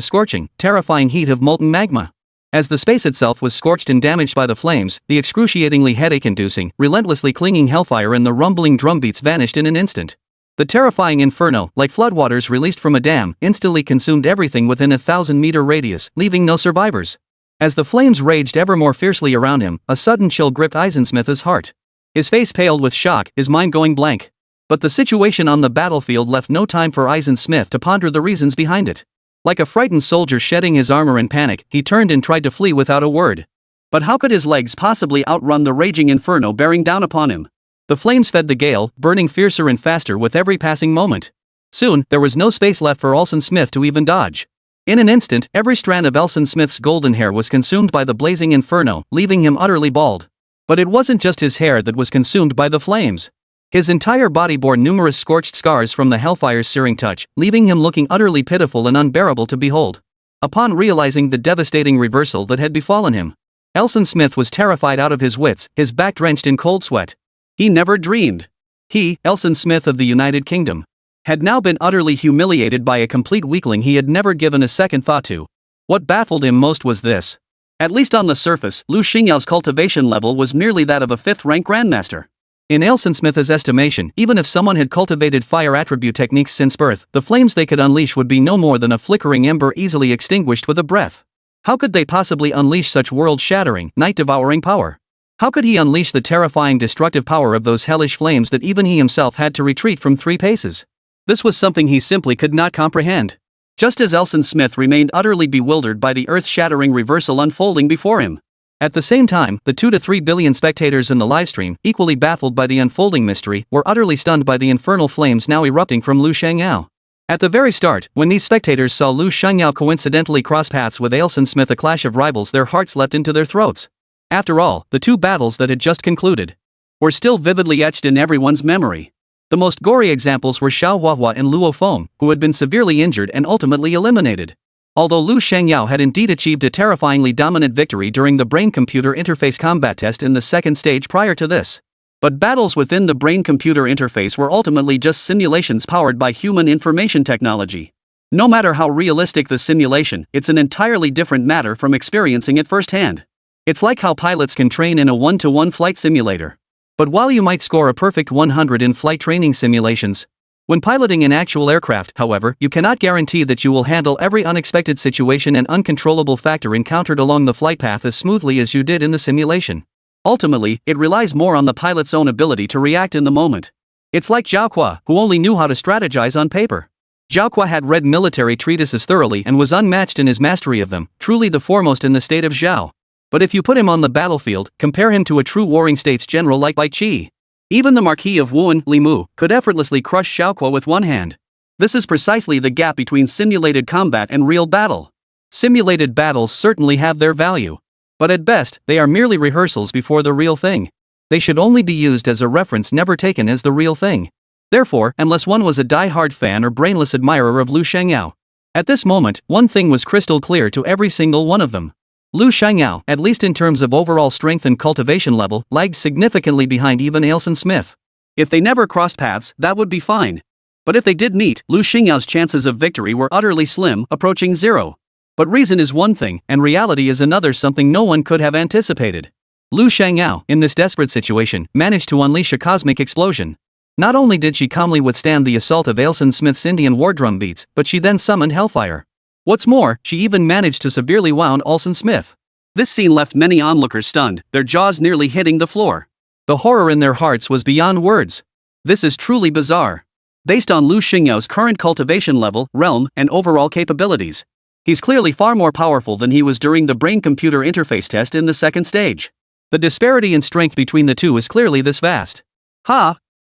scorching, terrifying heat of molten magma. As the space itself was scorched and damaged by the flames, the excruciatingly headache-inducing, relentlessly clinging hellfire and the rumbling drumbeats vanished in an instant. The terrifying inferno, like floodwaters released from a dam, instantly consumed everything within a 1,000-meter radius, leaving no survivors. As the flames raged ever more fiercely around him, a sudden chill gripped Eisensmith's heart. His face paled with shock, his mind going blank. But the situation on the battlefield left no time for Eisensmith to ponder the reasons behind it. Like a frightened soldier shedding his armor in panic, he turned and tried to flee without a word. But how could his legs possibly outrun the raging inferno bearing down upon him? The flames fed the gale, burning fiercer and faster with every passing moment. Soon, there was no space left for Eisensmith to even dodge. In an instant, every strand of Eisensmith's golden hair was consumed by the blazing inferno, leaving him utterly bald. But it wasn't just his hair that was consumed by the flames. His entire body bore numerous scorched scars from the hellfire's searing touch, leaving him looking utterly pitiful and unbearable to behold. Upon realizing the devastating reversal that had befallen him, Eisensmith was terrified out of his wits, his back drenched in cold sweat. He never dreamed. He, Eisensmith of the United Kingdom, had now been utterly humiliated by a complete weakling he had never given a second thought to. What baffled him most was this. At least on the surface, Lu Xingyao's cultivation level was merely that of a 5th-rank grandmaster. In Eisensmith's estimation, even if someone had cultivated fire attribute techniques since birth, the flames they could unleash would be no more than a flickering ember easily extinguished with a breath. How could they possibly unleash such world-shattering, night-devouring power? How could he unleash the terrifying destructive power of those hellish flames that even he himself had to retreat from 3 paces? This was something he simply could not comprehend. Just as Eisensmith remained utterly bewildered by the earth-shattering reversal unfolding before him. At the same time, the 2 to 3 billion spectators in the livestream, equally baffled by the unfolding mystery, were utterly stunned by the infernal flames now erupting from Lu Shangyao. At the very start, when these spectators saw Lu Shangyao coincidentally cross paths with Eisensmith, a clash of rivals, their hearts leapt into their throats. After all, the 2 battles that had just concluded were still vividly etched in everyone's memory. The most gory examples were Xiao Huahua and Luo Feng, who had been severely injured and ultimately eliminated. Although Lu Shangyao had indeed achieved a terrifyingly dominant victory during the brain-computer interface combat test in the 2nd stage prior to this. But battles within the brain-computer interface were ultimately just simulations powered by human information technology. No matter how realistic the simulation, it's an entirely different matter from experiencing it firsthand. It's like how pilots can train in a 1-to-1 flight simulator. But while you might score a perfect 100 in flight training simulations, when piloting an actual aircraft, however, you cannot guarantee that you will handle every unexpected situation and uncontrollable factor encountered along the flight path as smoothly as you did in the simulation. Ultimately, it relies more on the pilot's own ability to react in the moment. It's like Zhao Kuo, who only knew how to strategize on paper. Zhao Kuo had read military treatises thoroughly and was unmatched in his mastery of them, truly the foremost in the state of Zhao. But if you put him on the battlefield, compare him to a true warring states general like Bai Qi. Even the Marquis of Wuan, Li Mu, could effortlessly crush Xiao Kuo with one hand. This is precisely the gap between simulated combat and real battle. Simulated battles certainly have their value. But at best, they are merely rehearsals before the real thing. They should only be used as a reference, never taken as the real thing. Therefore, unless one was a die-hard fan or brainless admirer of Lu Shangyao, at this moment, one thing was crystal clear to every single one of them. Lu Shangyao, at least in terms of overall strength and cultivation level, lagged significantly behind even Eisensmith. If they never crossed paths, that would be fine. But if they did meet, Lu Shangyao chances of victory were utterly slim, approaching 0. But reason is one thing, and reality is another, something no one could have anticipated. Lu Shangyao, in this desperate situation, managed to unleash a cosmic explosion. Not only did she calmly withstand the assault of Eisensmith's Indian war drum beats, but she then summoned hellfire. What's more, she even managed to severely wound Eisensmith. This scene left many onlookers stunned, their jaws nearly hitting the floor. The horror in their hearts was beyond words. This is truly bizarre. Based on Lu Shangyao current cultivation level, realm, and overall capabilities, he's clearly far more powerful than he was during the brain-computer interface test in the 2nd stage. The disparity in strength between the two is clearly this vast.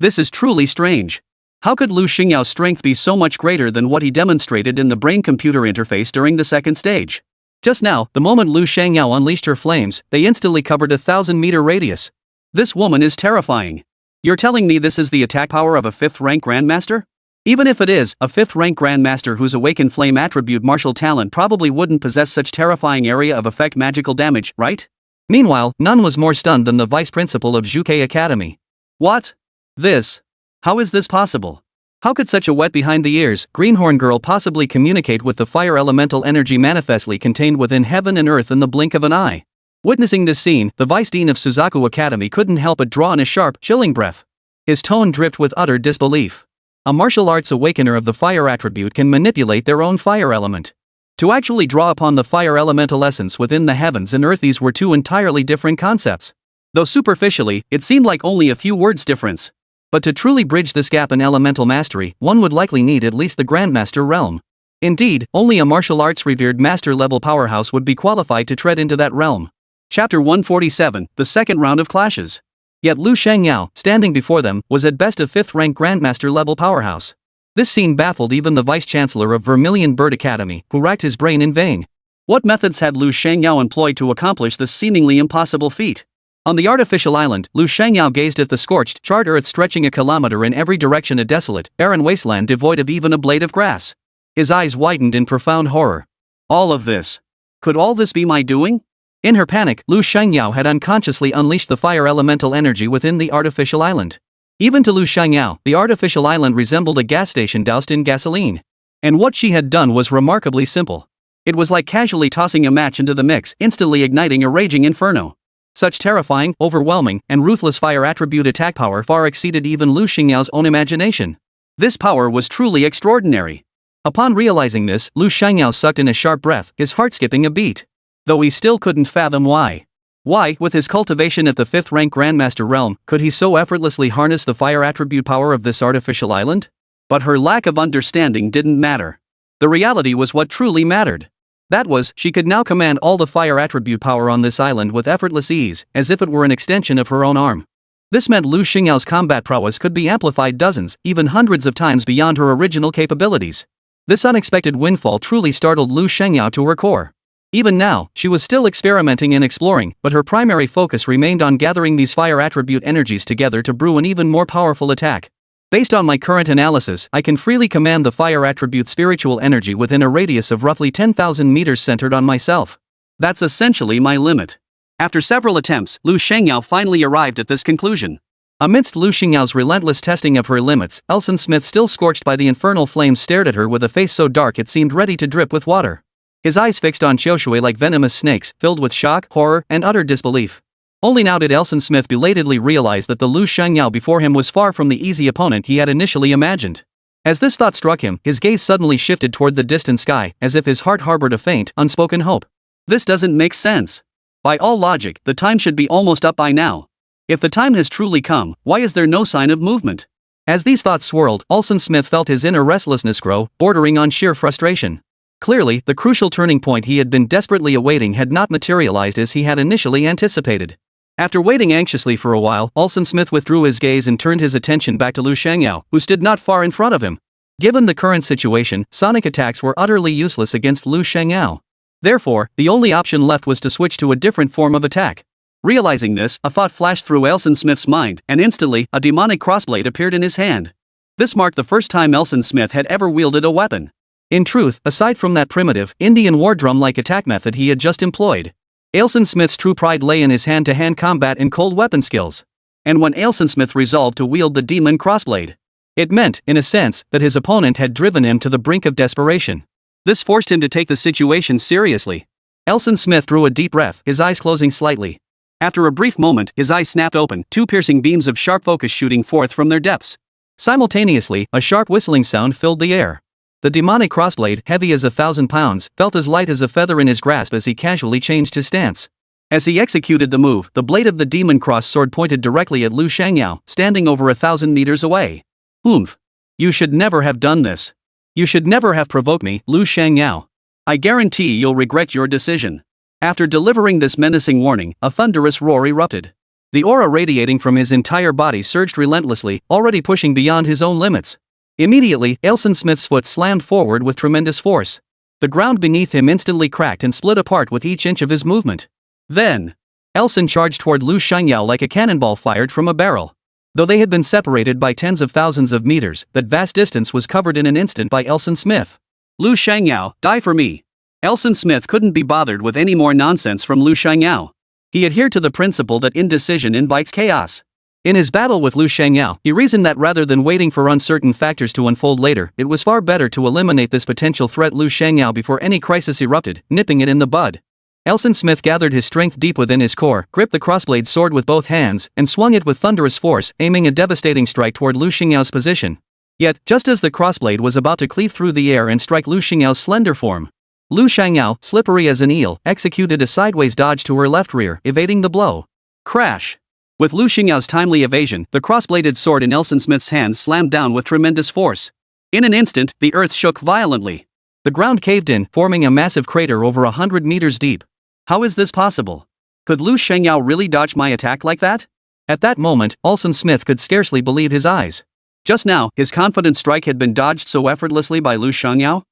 This is truly strange. How could Lu Shangyao strength be so much greater than what he demonstrated in the brain-computer interface during the 2nd stage? Just now, the moment Lu Shangyao unleashed her flames, they instantly covered a 1,000-meter radius. This woman is terrifying. You're telling me this is the attack power of a 5th-rank grandmaster? Even if it is, a 5th-rank Grandmaster whose awakened flame attribute martial talent probably wouldn't possess such terrifying area of effect magical damage, right? Meanwhile, none was more stunned than the vice principal of Zhuke Academy. What? This? How is this possible? How could such a wet behind-the-ears, greenhorn girl possibly communicate with the fire elemental energy manifestly contained within heaven and earth in the blink of an eye? Witnessing this scene, the vice dean of Suzaku Academy couldn't help but draw in a sharp, chilling breath. His tone dripped with utter disbelief. A martial arts awakener of the fire attribute can manipulate their own fire element. To actually draw upon the fire elemental essence within the heavens and earth, these were two entirely different concepts. Though superficially, it seemed like only a few words difference. But to truly bridge this gap in elemental mastery, one would likely need at least the Grandmaster realm. Indeed, only a martial arts revered master-level powerhouse would be qualified to tread into that realm. Chapter 147, the second round of clashes. Yet Lu Shangyao, standing before them, was at best a 5th-rank Grandmaster-level powerhouse. This scene baffled even the Vice-Chancellor of Vermilion Bird Academy, who racked his brain in vain. What methods had Lu Shangyao employed to accomplish this seemingly impossible feat? On the artificial island, Lu Shangyao gazed at the scorched, charred earth stretching a kilometer in every direction, a desolate, barren wasteland devoid of even a blade of grass. His eyes widened in profound horror. All of this. Could all this be my doing? In her panic, Lu Shangyao had unconsciously unleashed the fire elemental energy within the artificial island. Even to Lu Shangyao, the artificial island resembled a gas station doused in gasoline. And what she had done was remarkably simple. It was like casually tossing a match into the mix, instantly igniting a raging inferno. Such terrifying, overwhelming, and ruthless fire attribute attack power far exceeded even Lu Shangyao's own imagination. This power was truly extraordinary. Upon realizing this, Lu Shangyao sucked in a sharp breath, his heart skipping a beat. Though he still couldn't fathom why. Why, with his cultivation at the 5th-rank Grandmaster realm, could he so effortlessly harness the fire attribute power of this artificial island? But her lack of understanding didn't matter. The reality was what truly mattered. That was, she could now command all the fire attribute power on this island with effortless ease, as if it were an extension of her own arm. This meant Lu Xingyao's combat prowess could be amplified dozens, even hundreds of times beyond her original capabilities. This unexpected windfall truly startled Lu Shangyao to her core. Even now, she was still experimenting and exploring, but her primary focus remained on gathering these fire attribute energies together to brew an even more powerful attack. Based on my current analysis, I can freely command the fire attribute spiritual energy within a radius of roughly 10,000 meters centered on myself. That's essentially my limit. After several attempts, Lu Shangyao finally arrived at this conclusion. Amidst Lu Shangyao relentless testing of her limits, Elson Smith, still scorched by the infernal flames, stared at her with a face so dark it seemed ready to drip with water. His eyes fixed on Qiushui like venomous snakes, filled with shock, horror, and utter disbelief. Only now did Elson Smith belatedly realize that the Lu Shangyao before him was far from the easy opponent he had initially imagined. As this thought struck him, his gaze suddenly shifted toward the distant sky, as if his heart harbored a faint, unspoken hope. This doesn't make sense. By all logic, the time should be almost up by now. If the time has truly come, why is there no sign of movement? As these thoughts swirled, Elson Smith felt his inner restlessness grow, bordering on sheer frustration. Clearly, the crucial turning point he had been desperately awaiting had not materialized as he had initially anticipated. After waiting anxiously for a while, Elson Smith withdrew his gaze and turned his attention back to Lu Shangyao, who stood not far in front of him. Given the current situation, sonic attacks were utterly useless against Lu Shangyao. Therefore, the only option left was to switch to a different form of attack. Realizing this, a thought flashed through Elson Smith's mind, and instantly, a demonic crossblade appeared in his hand. This marked the first time Elson Smith had ever wielded a weapon. In truth, aside from that primitive, Indian war drum-like attack method he had just employed, Elson Smith's true pride lay in his hand-to-hand combat and cold weapon skills. And when Elson Smith resolved to wield the demon crossblade, it meant, in a sense, that his opponent had driven him to the brink of desperation. This forced him to take the situation seriously. Elson Smith drew a deep breath, his eyes closing slightly. After a brief moment, his eyes snapped open, two piercing beams of sharp focus shooting forth from their depths. Simultaneously, a sharp whistling sound filled the air. The demonic crossblade, heavy as 1,000 pounds, felt as light as a feather in his grasp as he casually changed his stance. As he executed the move, the blade of the demon cross sword pointed directly at Lu Shangyao, standing over 1,000 meters away. Oomph. You should never have done this. You should never have provoked me, Lu Shangyao. I guarantee you'll regret your decision. After delivering this menacing warning, a thunderous roar erupted. The aura radiating from his entire body surged relentlessly, already pushing beyond his own limits. Immediately, Elson Smith's foot slammed forward with tremendous force. The ground beneath him instantly cracked and split apart with each inch of his movement. Then, Elson charged toward Lu Shangyao like a cannonball fired from a barrel. Though they had been separated by tens of thousands of meters, that vast distance was covered in an instant by Elson Smith. Lu Shangyao, die for me. Elson Smith couldn't be bothered with any more nonsense from Lu Shangyao. He adhered to the principle that indecision invites chaos. In his battle with Lu Shangyao, he reasoned that rather than waiting for uncertain factors to unfold later, it was far better to eliminate this potential threat Lu Shangyao before any crisis erupted, nipping it in the bud. Elson Smith gathered his strength deep within his core, gripped the crossblade sword with both hands, and swung it with thunderous force, aiming a devastating strike toward Lu Xingyao's position. Yet, just as the crossblade was about to cleave through the air and strike Lu Xingyao's slender form, Lu Shangyao, slippery as an eel, executed a sideways dodge to her left rear, evading the blow. Crash! With Lu Xingyao's timely evasion, the cross-bladed sword in Elson Smith's hands slammed down with tremendous force. In an instant, the earth shook violently. The ground caved in, forming a massive crater over 100 meters deep. How is this possible? Could Lu Shangyao really dodge my attack like that? At that moment, Elson Smith could scarcely believe his eyes. Just now, his confident strike had been dodged so effortlessly by Lu Shangyao?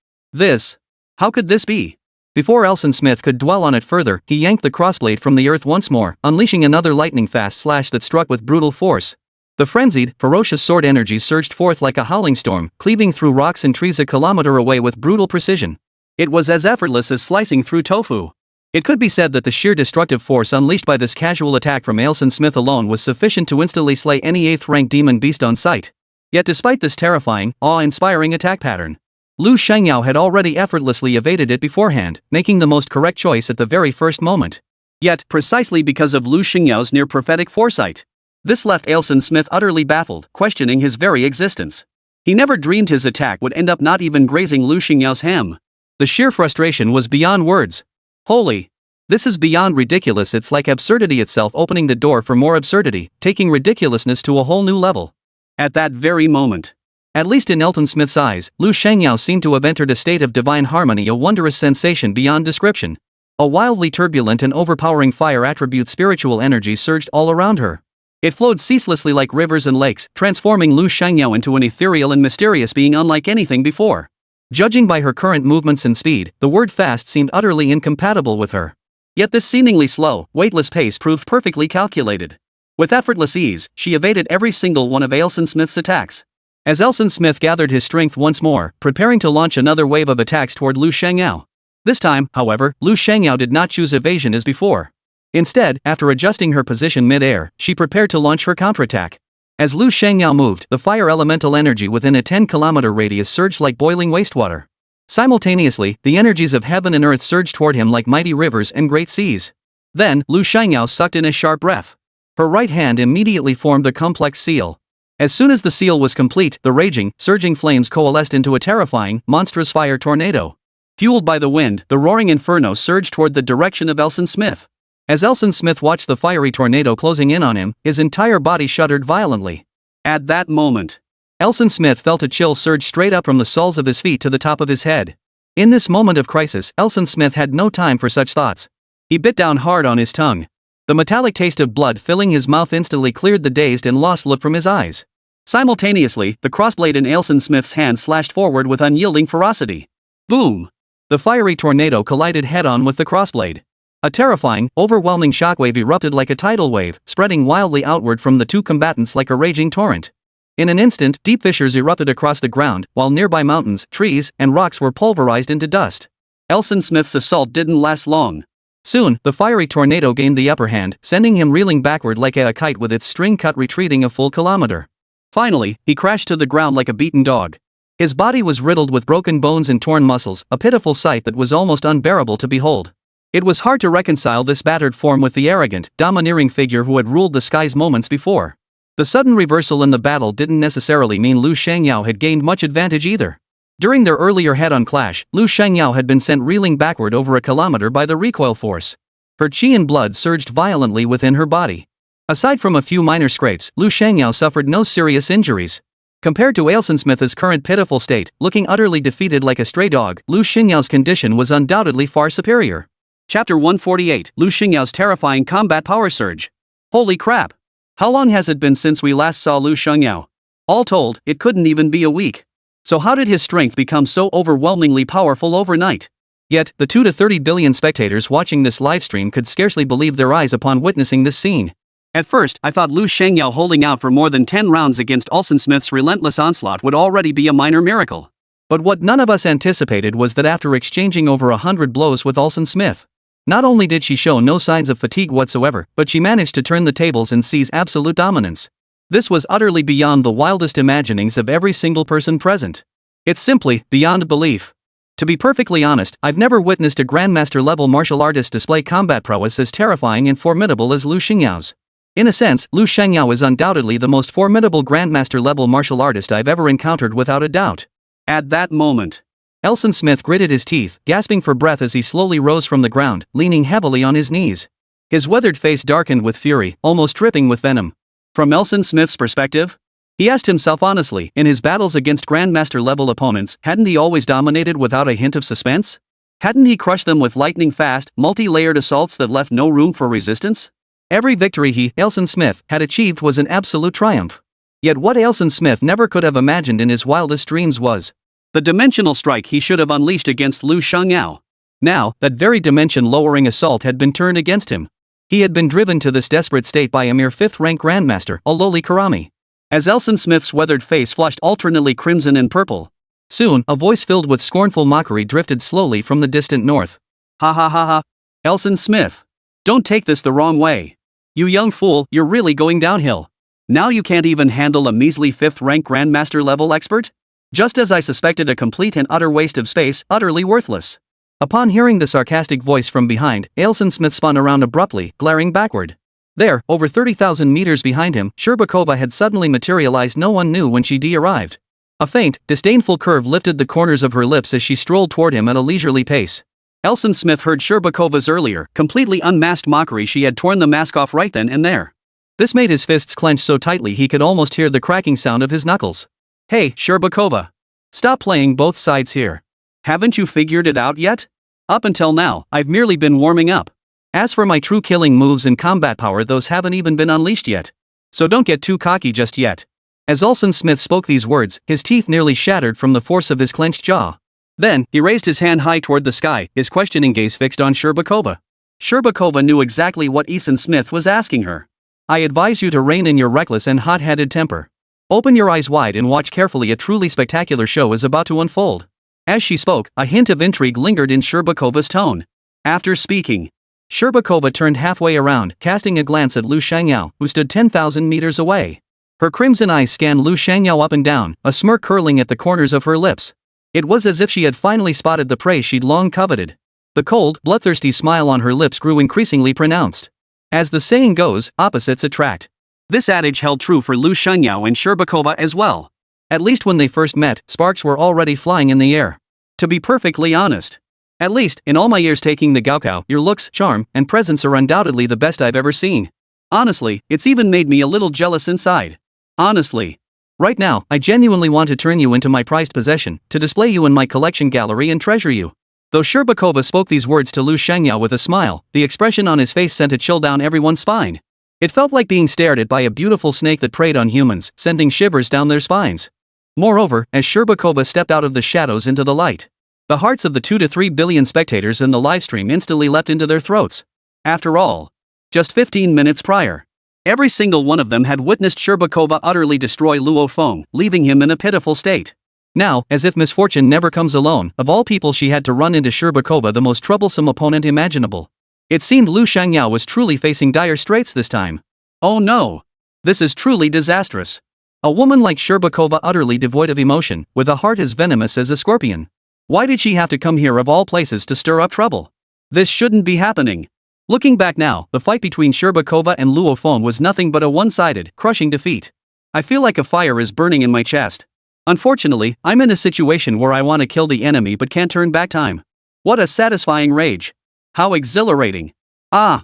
How could this be? Before Elson Smith could dwell on it further, he yanked the crossblade from the earth once more, unleashing another lightning-fast slash that struck with brutal force. The frenzied, ferocious sword energy surged forth like a howling storm, cleaving through rocks and trees a kilometer away with brutal precision. It was as effortless as slicing through tofu. It could be said that the sheer destructive force unleashed by this casual attack from Elson Smith alone was sufficient to instantly slay any 8th-ranked demon beast on sight. Yet despite this terrifying, awe-inspiring attack pattern, Lu Shangyao had already effortlessly evaded it beforehand, making the most correct choice at the very first moment. Yet, precisely because of Lu Xingyao's near-prophetic foresight, this left Elson Smith utterly baffled, questioning his very existence. He never dreamed his attack would end up not even grazing Lu Xingyao's hem. The sheer frustration was beyond words. Holy! This is beyond ridiculous. It's like absurdity itself opening the door for more absurdity, taking ridiculousness to a whole new level. At that very moment, at least in Elton Smith's eyes, Lu Shangyao seemed to have entered a state of divine harmony, a wondrous sensation beyond description. A wildly turbulent and overpowering fire attribute spiritual energy surged all around her. It flowed ceaselessly like rivers and lakes, transforming Lu Shangyao into an ethereal and mysterious being unlike anything before. Judging by her current movements and speed, the word fast seemed utterly incompatible with her. Yet this seemingly slow, weightless pace proved perfectly calculated. With effortless ease, she evaded every single one of Elson Smith's attacks. As Elson Smith gathered his strength once more, preparing to launch another wave of attacks toward Lu Shangyao. This time, however, Lu Shangyao did not choose evasion as before. Instead, after adjusting her position mid-air, she prepared to launch her counterattack. As Lu Shangyao moved, the fire elemental energy within a 10-kilometer radius surged like boiling wastewater. Simultaneously, the energies of heaven and earth surged toward him like mighty rivers and great seas. Then, Lu Shangyao sucked in a sharp breath. Her right hand immediately formed a complex seal. As soon as the seal was complete, the raging, surging flames coalesced into a terrifying, monstrous fire tornado. Fueled by the wind, the roaring inferno surged toward the direction of Elson Smith. As Elson Smith watched the fiery tornado closing in on him, his entire body shuddered violently. At that moment, Elson Smith felt a chill surge straight up from the soles of his feet to the top of his head. In this moment of crisis, Elson Smith had no time for such thoughts. He bit down hard on his tongue. The metallic taste of blood filling his mouth instantly cleared the dazed and lost look from his eyes. Simultaneously, the crossblade in Elson Smith's hand slashed forward with unyielding ferocity. Boom! The fiery tornado collided head-on with the crossblade. A terrifying, overwhelming shockwave erupted like a tidal wave, spreading wildly outward from the two combatants like a raging torrent. In an instant, deep fissures erupted across the ground, while nearby mountains, trees, and rocks were pulverized into dust. Elson Smith's assault didn't last long. Soon, the fiery tornado gained the upper hand, sending him reeling backward like a kite with its string cut retreating a full kilometer. Finally, he crashed to the ground like a beaten dog. His body was riddled with broken bones and torn muscles, a pitiful sight that was almost unbearable to behold. It was hard to reconcile this battered form with the arrogant, domineering figure who had ruled the skies moments before. The sudden reversal in the battle didn't necessarily mean Lu Shangyao had gained much advantage either. During their earlier head-on clash, Lu Shangyao had been sent reeling backward over a kilometer by the recoil force. Her chi and blood surged violently within her body. Aside from a few minor scrapes, Lu Shangyao suffered no serious injuries. Compared to Elson Smith's current pitiful state, looking utterly defeated like a stray dog, Lu Xingyao's condition was undoubtedly far superior. Chapter 148, Lu Xingyao's terrifying combat power surge. Holy crap! How long has it been since we last saw Lu Shangyao? All told, it couldn't even be a week. So how did his strength become so overwhelmingly powerful overnight? Yet, the 2 to 30 billion spectators watching this livestream could scarcely believe their eyes upon witnessing this scene. At first, I thought Lu Shangyao holding out for more than 10 rounds against Elson Smith's relentless onslaught would already be a minor miracle. But what none of us anticipated was that after exchanging over 100 blows with Elson Smith, not only did she show no signs of fatigue whatsoever, but she managed to turn the tables and seize absolute dominance. This was utterly beyond the wildest imaginings of every single person present. It's simply beyond belief. To be perfectly honest, I've never witnessed a grandmaster-level martial artist display combat prowess as terrifying and formidable as Lu Shangyao. In a sense, Lu Shangyao is undoubtedly the most formidable grandmaster-level martial artist I've ever encountered without a doubt. At that moment, Elson Smith gritted his teeth, gasping for breath as he slowly rose from the ground, leaning heavily on his knees. His weathered face darkened with fury, almost dripping with venom. From Elson Smith's perspective, he asked himself honestly, in his battles against grandmaster-level opponents, hadn't he always dominated without a hint of suspense? Hadn't he crushed them with lightning-fast, multi-layered assaults that left no room for resistance? Every victory he, Elson Smith, had achieved was an absolute triumph. Yet what Elson Smith never could have imagined in his wildest dreams was the dimensional strike he should have unleashed against Lu Shangyao. Now, that very dimension-lowering assault had been turned against him. He had been driven to this desperate state by a mere 5th-rank grandmaster, a lowly Karami. As Elson Smith's weathered face flushed alternately crimson and purple, soon a voice filled with scornful mockery drifted slowly from the distant north. Ha ha ha ha. Elson Smith. Don't take this the wrong way. You young fool, you're really going downhill. Now you can't even handle a measly 5th-rank grandmaster-level expert? Just as I suspected, a complete and utter waste of space, utterly worthless. Upon hearing the sarcastic voice from behind, Elson Smith spun around abruptly, glaring backward. There, over 30,000 meters behind him, Sherbakova had suddenly materialized. No one knew when she arrived. A faint, disdainful curve lifted the corners of her lips as she strolled toward him at a leisurely pace. Elson Smith heard Sherbakova's earlier, completely unmasked mockery. She had torn the mask off right then and there. This made his fists clench so tightly he could almost hear the cracking sound of his knuckles. Hey, Sherbakova. Stop playing both sides here. Haven't you figured it out yet? Up until now, I've merely been warming up. As for my true killing moves and combat power, those haven't even been unleashed yet. So don't get too cocky just yet. As Elson Smith spoke these words, his teeth nearly shattered from the force of his clenched jaw. Then, he raised his hand high toward the sky, his questioning gaze fixed on Sherbakova. Sherbakova knew exactly what Elson Smith was asking her. I advise you to rein in your reckless and hot-headed temper. Open your eyes wide and watch carefully. A truly spectacular show is about to unfold. As she spoke, a hint of intrigue lingered in Sherbakova's tone. After speaking, Sherbakova turned halfway around, casting a glance at Lu Shangyao, who stood 10,000 meters away. Her crimson eyes scanned Lu Shangyao up and down, a smirk curling at the corners of her lips. It was as if she had finally spotted the prey she'd long coveted. The cold, bloodthirsty smile on her lips grew increasingly pronounced. As the saying goes, opposites attract. This adage held true for Lu Shangyao and Sherbakova as well. At least when they first met, sparks were already flying in the air. To be perfectly honest, at least, in all my years taking the Gaokao, your looks, charm, and presence are undoubtedly the best I've ever seen. Honestly, it's even made me a little jealous inside. Honestly. Right now, I genuinely want to turn you into my prized possession, to display you in my collection gallery and treasure you. Though Sherbakova spoke these words to Lu Shangyao with a smile, the expression on his face sent a chill down everyone's spine. It felt like being stared at by a beautiful snake that preyed on humans, sending shivers down their spines. Moreover, as Sherbakova stepped out of the shadows into the light, the hearts of the 2 to 3 billion spectators in the livestream instantly leapt into their throats. After all, just 15 minutes prior, every single one of them had witnessed Sherbakova utterly destroy Luo Feng, leaving him in a pitiful state. Now, as if misfortune never comes alone, of all people she had to run into Sherbakova, the most troublesome opponent imaginable. It seemed Lu Shangyao was truly facing dire straits this time. Oh no! This is truly disastrous. A woman like Sherbakova, utterly devoid of emotion, with a heart as venomous as a scorpion. Why did she have to come here of all places to stir up trouble? This shouldn't be happening. Looking back now, the fight between Sherbakova and Luo Feng was nothing but a one-sided, crushing defeat. I feel like a fire is burning in my chest. Unfortunately, I'm in a situation where I want to kill the enemy but can't turn back time. What a satisfying rage. How exhilarating.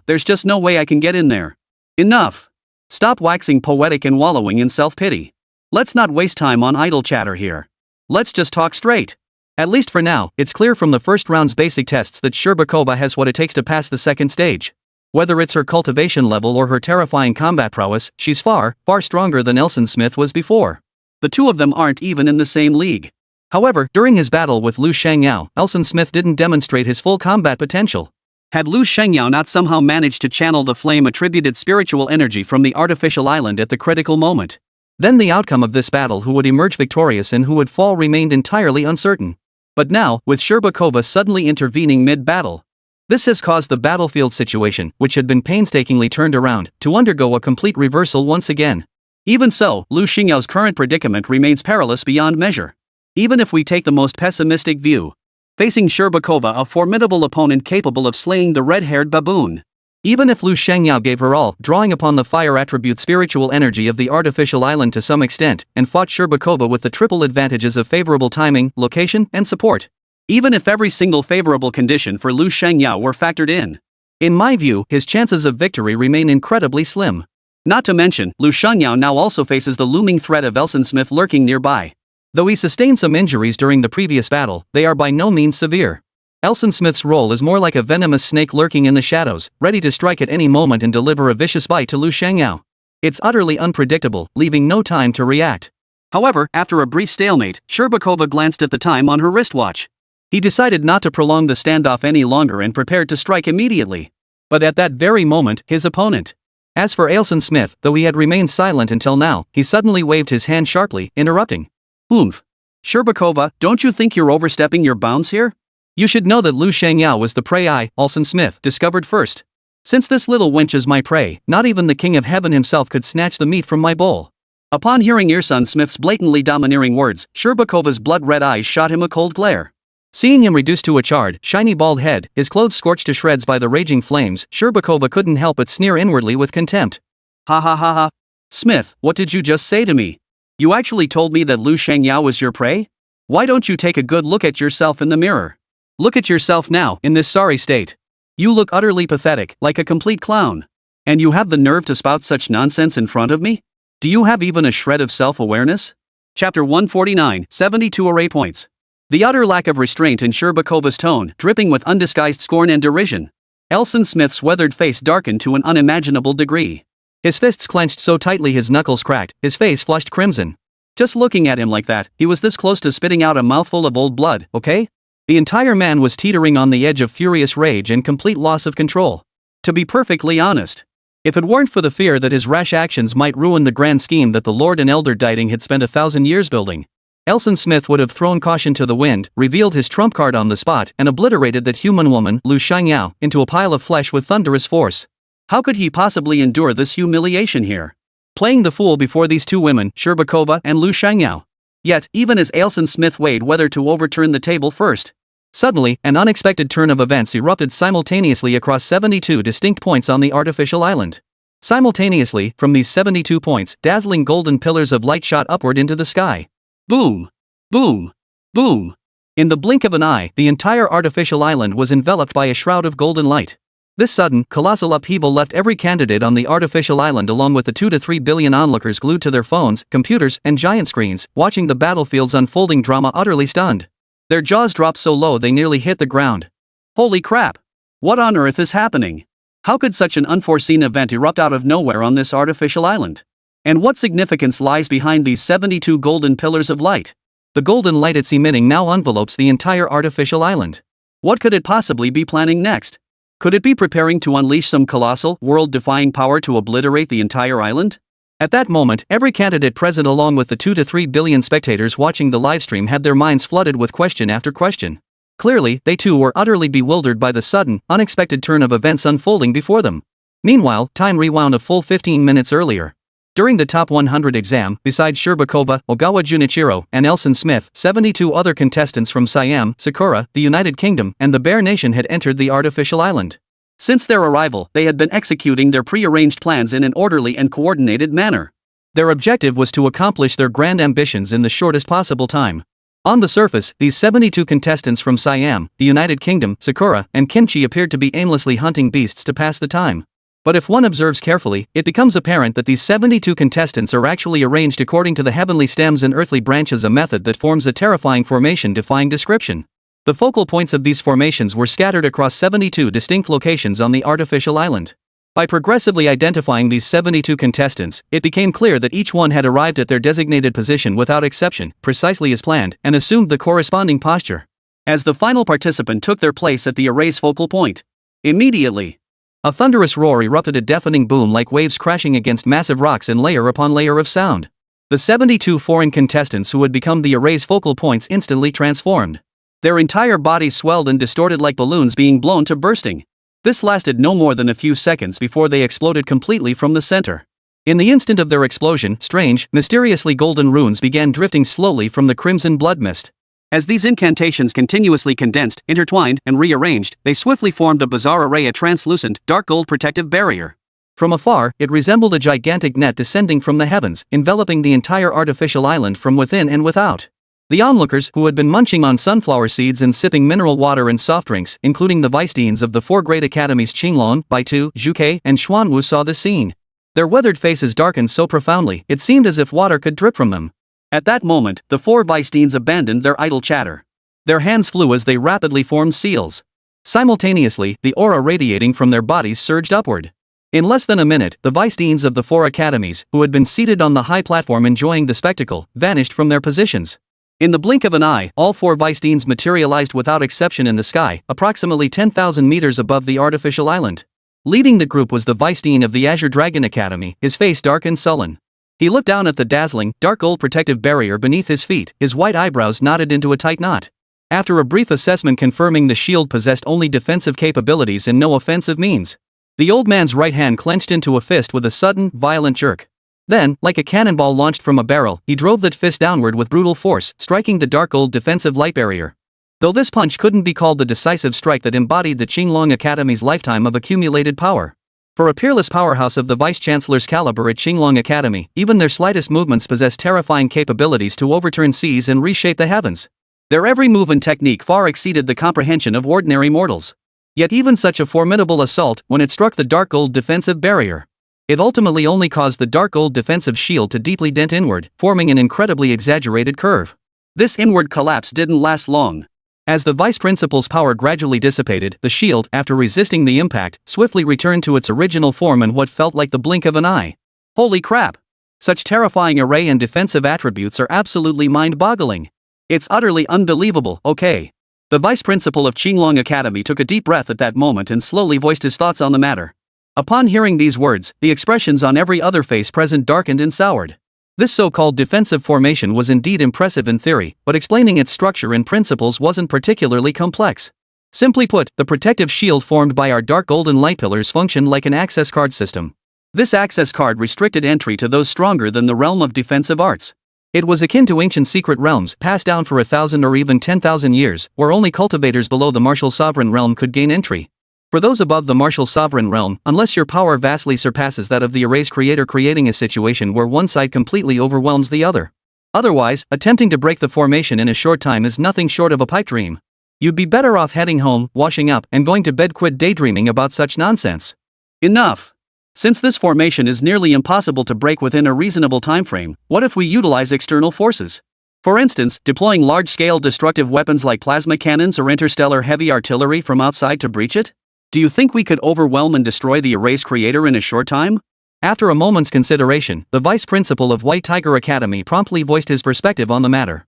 There's just no way I can get in there. Enough. Stop waxing poetic and wallowing in self-pity. Let's not waste time on idle chatter here. Let's just talk straight. At least for now, it's clear from the first round's basic tests that Sherbakova has what it takes to pass the second stage. Whether it's her cultivation level or her terrifying combat prowess, she's far, far stronger than Elson Smith was before. The two of them aren't even in the same league. However, during his battle with Lu Shangyao, Elson Smith didn't demonstrate his full combat potential. Had Lu Shengyao not somehow managed to channel the flame-attributed spiritual energy from the artificial island at the critical moment, then the outcome of this battle, who would emerge victorious and who would fall, remained entirely uncertain. But now, with Sherbakova suddenly intervening mid-battle, this has caused the battlefield situation, which had been painstakingly turned around, to undergo a complete reversal once again. Even so, Lu Xingyao's current predicament remains perilous beyond measure. Even if we take the most pessimistic view, facing Sherbakova, a formidable opponent capable of slaying the red-haired baboon. Even if Lu Shengyao gave her all, drawing upon the fire attribute spiritual energy of the artificial island to some extent, and fought Sherbakova with the triple advantages of favorable timing, location, and support. Even if every single favorable condition for Lu Shengyao were factored in my view, his chances of victory remain incredibly slim. Not to mention, Lu Shengyao now also faces the looming threat of Elson Smith lurking nearby. Though he sustained some injuries during the previous battle, they are by no means severe. Elson Smith's role is more like a venomous snake lurking in the shadows, ready to strike at any moment and deliver a vicious bite to Lu Shengyao. It's utterly unpredictable, leaving no time to react. However, after a brief stalemate, Sherbakova glanced at the time on her wristwatch. He decided not to prolong the standoff any longer and prepared to strike immediately. But at that very moment, his opponent. As for Elson Smith, though he had remained silent until now, he suddenly waved his hand sharply, interrupting. Oomph. Sherbakova, don't you think you're overstepping your bounds here? You should know that Lu Shengyao was the prey I, Elson Smith, discovered first. Since this little wench is my prey, not even the King of Heaven himself could snatch the meat from my bowl. Upon hearing Elson Smith's blatantly domineering words, Sherbakova's blood-red eyes shot him a cold glare. Seeing him reduced to a charred, shiny bald head, his clothes scorched to shreds by the raging flames, Sherbakova couldn't help but sneer inwardly with contempt. Ha ha ha ha. Smith, what did you just say to me? You actually told me that Lu Shengyao was your prey? Why don't you take a good look at yourself in the mirror? Look at yourself now, in this sorry state. You look utterly pathetic, like a complete clown. And you have the nerve to spout such nonsense in front of me? Do you have even a shred of self-awareness? Chapter 149, 72 Array Points. The utter lack of restraint in Sherbakova's tone, dripping with undisguised scorn and derision. Elson Smith's weathered face darkened to an unimaginable degree. His fists clenched so tightly his knuckles cracked, his face flushed crimson. Just looking at him like that, he was this close to spitting out a mouthful of old blood, okay? The entire man was teetering on the edge of furious rage and complete loss of control. To be perfectly honest, if it weren't for the fear that his rash actions might ruin the grand scheme that the Lord and Elder Diting had spent 1,000 years building, Elson Smith would have thrown caution to the wind, revealed his trump card on the spot, and obliterated that human woman, Lu Shengyao, into a pile of flesh with thunderous force. How could he possibly endure this humiliation here? Playing the fool before these two women, Sherbakova and Lu Shengyao. Yet, even as Elson Smith weighed whether to overturn the table first, suddenly, an unexpected turn of events erupted simultaneously across 72 distinct points on the artificial island. Simultaneously, from these 72 points, dazzling golden pillars of light shot upward into the sky. Boom! Boom! Boom! In the blink of an eye, the entire artificial island was enveloped by a shroud of golden light. This sudden, colossal upheaval left every candidate on the artificial island along with the 2 to 3 billion onlookers glued to their phones, computers, and giant screens, watching the battlefield's unfolding drama utterly stunned. Their jaws dropped so low they nearly hit the ground. Holy crap! What on earth is happening? How could such an unforeseen event erupt out of nowhere on this artificial island? And what significance lies behind these 72 golden pillars of light? The golden light it's emitting now envelopes the entire artificial island. What could it possibly be planning next? Could it be preparing to unleash some colossal, world-defying power to obliterate the entire island? At that moment, every candidate present along with the 2 to 3 billion spectators watching the livestream had their minds flooded with question after question. Clearly, they too were utterly bewildered by the sudden, unexpected turn of events unfolding before them. Meanwhile, time rewound a full 15 minutes earlier. During the top 100 exam, besides Sherbakova, Ogawa Junichiro, and Elson Smith, 72 other contestants from Siam, Sakura, the United Kingdom, and the Bear Nation had entered the artificial island. Since their arrival, they had been executing their pre-arranged plans in an orderly and coordinated manner. Their objective was to accomplish their grand ambitions in the shortest possible time. On the surface, these 72 contestants from Siam, the United Kingdom, Sakura, and Kimchi appeared to be aimlessly hunting beasts to pass the time. But if one observes carefully, it becomes apparent that these 72 contestants are actually arranged according to the heavenly stems and earthly branches, a method that forms a terrifying formation defying description. The focal points of these formations were scattered across 72 distinct locations on the artificial island. By progressively identifying these 72 contestants, it became clear that each one had arrived at their designated position without exception, precisely as planned, and assumed the corresponding posture. As the final participant took their place at the array's focal point, Immediately, a thunderous roar erupted, a deafening boom like waves crashing against massive rocks in layer upon layer of sound. The 72 foreign contestants who had become the array's focal points instantly transformed. Their entire bodies swelled and distorted like balloons being blown to bursting. This lasted no more than a few seconds before they exploded completely from the center. In the instant of their explosion, strange, mysteriously golden runes began drifting slowly from the crimson blood mist. As these incantations continuously condensed, intertwined, and rearranged, they swiftly formed a bizarre array, a translucent, dark gold protective barrier. From afar, it resembled a gigantic net descending from the heavens, enveloping the entire artificial island from within and without. The onlookers, who had been munching on sunflower seeds and sipping mineral water and soft drinks, including the vice-deans of the 4 great academies Qinglong, Baitu, Zhuke, and Xuanwu, saw the scene. Their weathered faces darkened so profoundly, it seemed as if water could drip from them. At that moment, the 4 vice-deans abandoned their idle chatter. Their hands flew as they rapidly formed seals. Simultaneously, the aura radiating from their bodies surged upward. In less than a minute, the vice-deans of the 4 academies, who had been seated on the high platform enjoying the spectacle, vanished from their positions. In the blink of an eye, all 4 vice-deans materialized without exception in the sky, approximately 10,000 meters above the artificial island. Leading the group was the vice-dean of the Azure Dragon Academy, his face dark and sullen. He looked down at the dazzling, dark gold protective barrier beneath his feet, his white eyebrows knotted into a tight knot. After a brief assessment confirming the shield possessed only defensive capabilities and no offensive means, the old man's right hand clenched into a fist with a sudden, violent jerk. Then, like a cannonball launched from a barrel, he drove that fist downward with brutal force, striking the dark gold defensive light barrier. Though this punch couldn't be called the decisive strike that embodied the Qinglong Academy's lifetime of accumulated power. For a peerless powerhouse of the vice-chancellor's caliber at Qinglong Academy, even their slightest movements possessed terrifying capabilities to overturn seas and reshape the heavens. Their every move and technique far exceeded the comprehension of ordinary mortals. Yet even such a formidable assault, when it struck the dark gold defensive barrier, it ultimately only caused the dark gold defensive shield to deeply dent inward, forming an incredibly exaggerated curve. This inward collapse didn't last long. As the vice principal's power gradually dissipated, the shield, after resisting the impact, swiftly returned to its original form in what felt like the blink of an eye. Holy crap! Such terrifying array and defensive attributes are absolutely mind-boggling. It's utterly unbelievable, okay? The vice principal of Qinglong Academy took a deep breath at that moment and slowly voiced his thoughts on the matter. Upon hearing these words, the expressions on every other face present darkened and soured. This so-called defensive formation was indeed impressive in theory, but explaining its structure and principles wasn't particularly complex. Simply put, the protective shield formed by our dark golden light pillars functioned like an access card system. This access card restricted entry to those stronger than the realm of defensive arts. It was akin to ancient secret realms passed down for 1,000 or even 10,000 years, where only cultivators below the martial sovereign realm could gain entry. For those above the martial sovereign realm, unless your power vastly surpasses that of the array's creator, creating a situation where one side completely overwhelms the other. Otherwise, attempting to break the formation in a short time is nothing short of a pipe dream. You'd be better off heading home, washing up, and going to bed. Quit daydreaming about such nonsense. Enough! Since this formation is nearly impossible to break within a reasonable timeframe, what if we utilize external forces? For instance, deploying large-scale destructive weapons like plasma cannons or interstellar heavy artillery from outside to breach it? Do you think we could overwhelm and destroy the array's creator in a short time? After a moment's consideration, the vice principal of White Tiger Academy promptly voiced his perspective on the matter.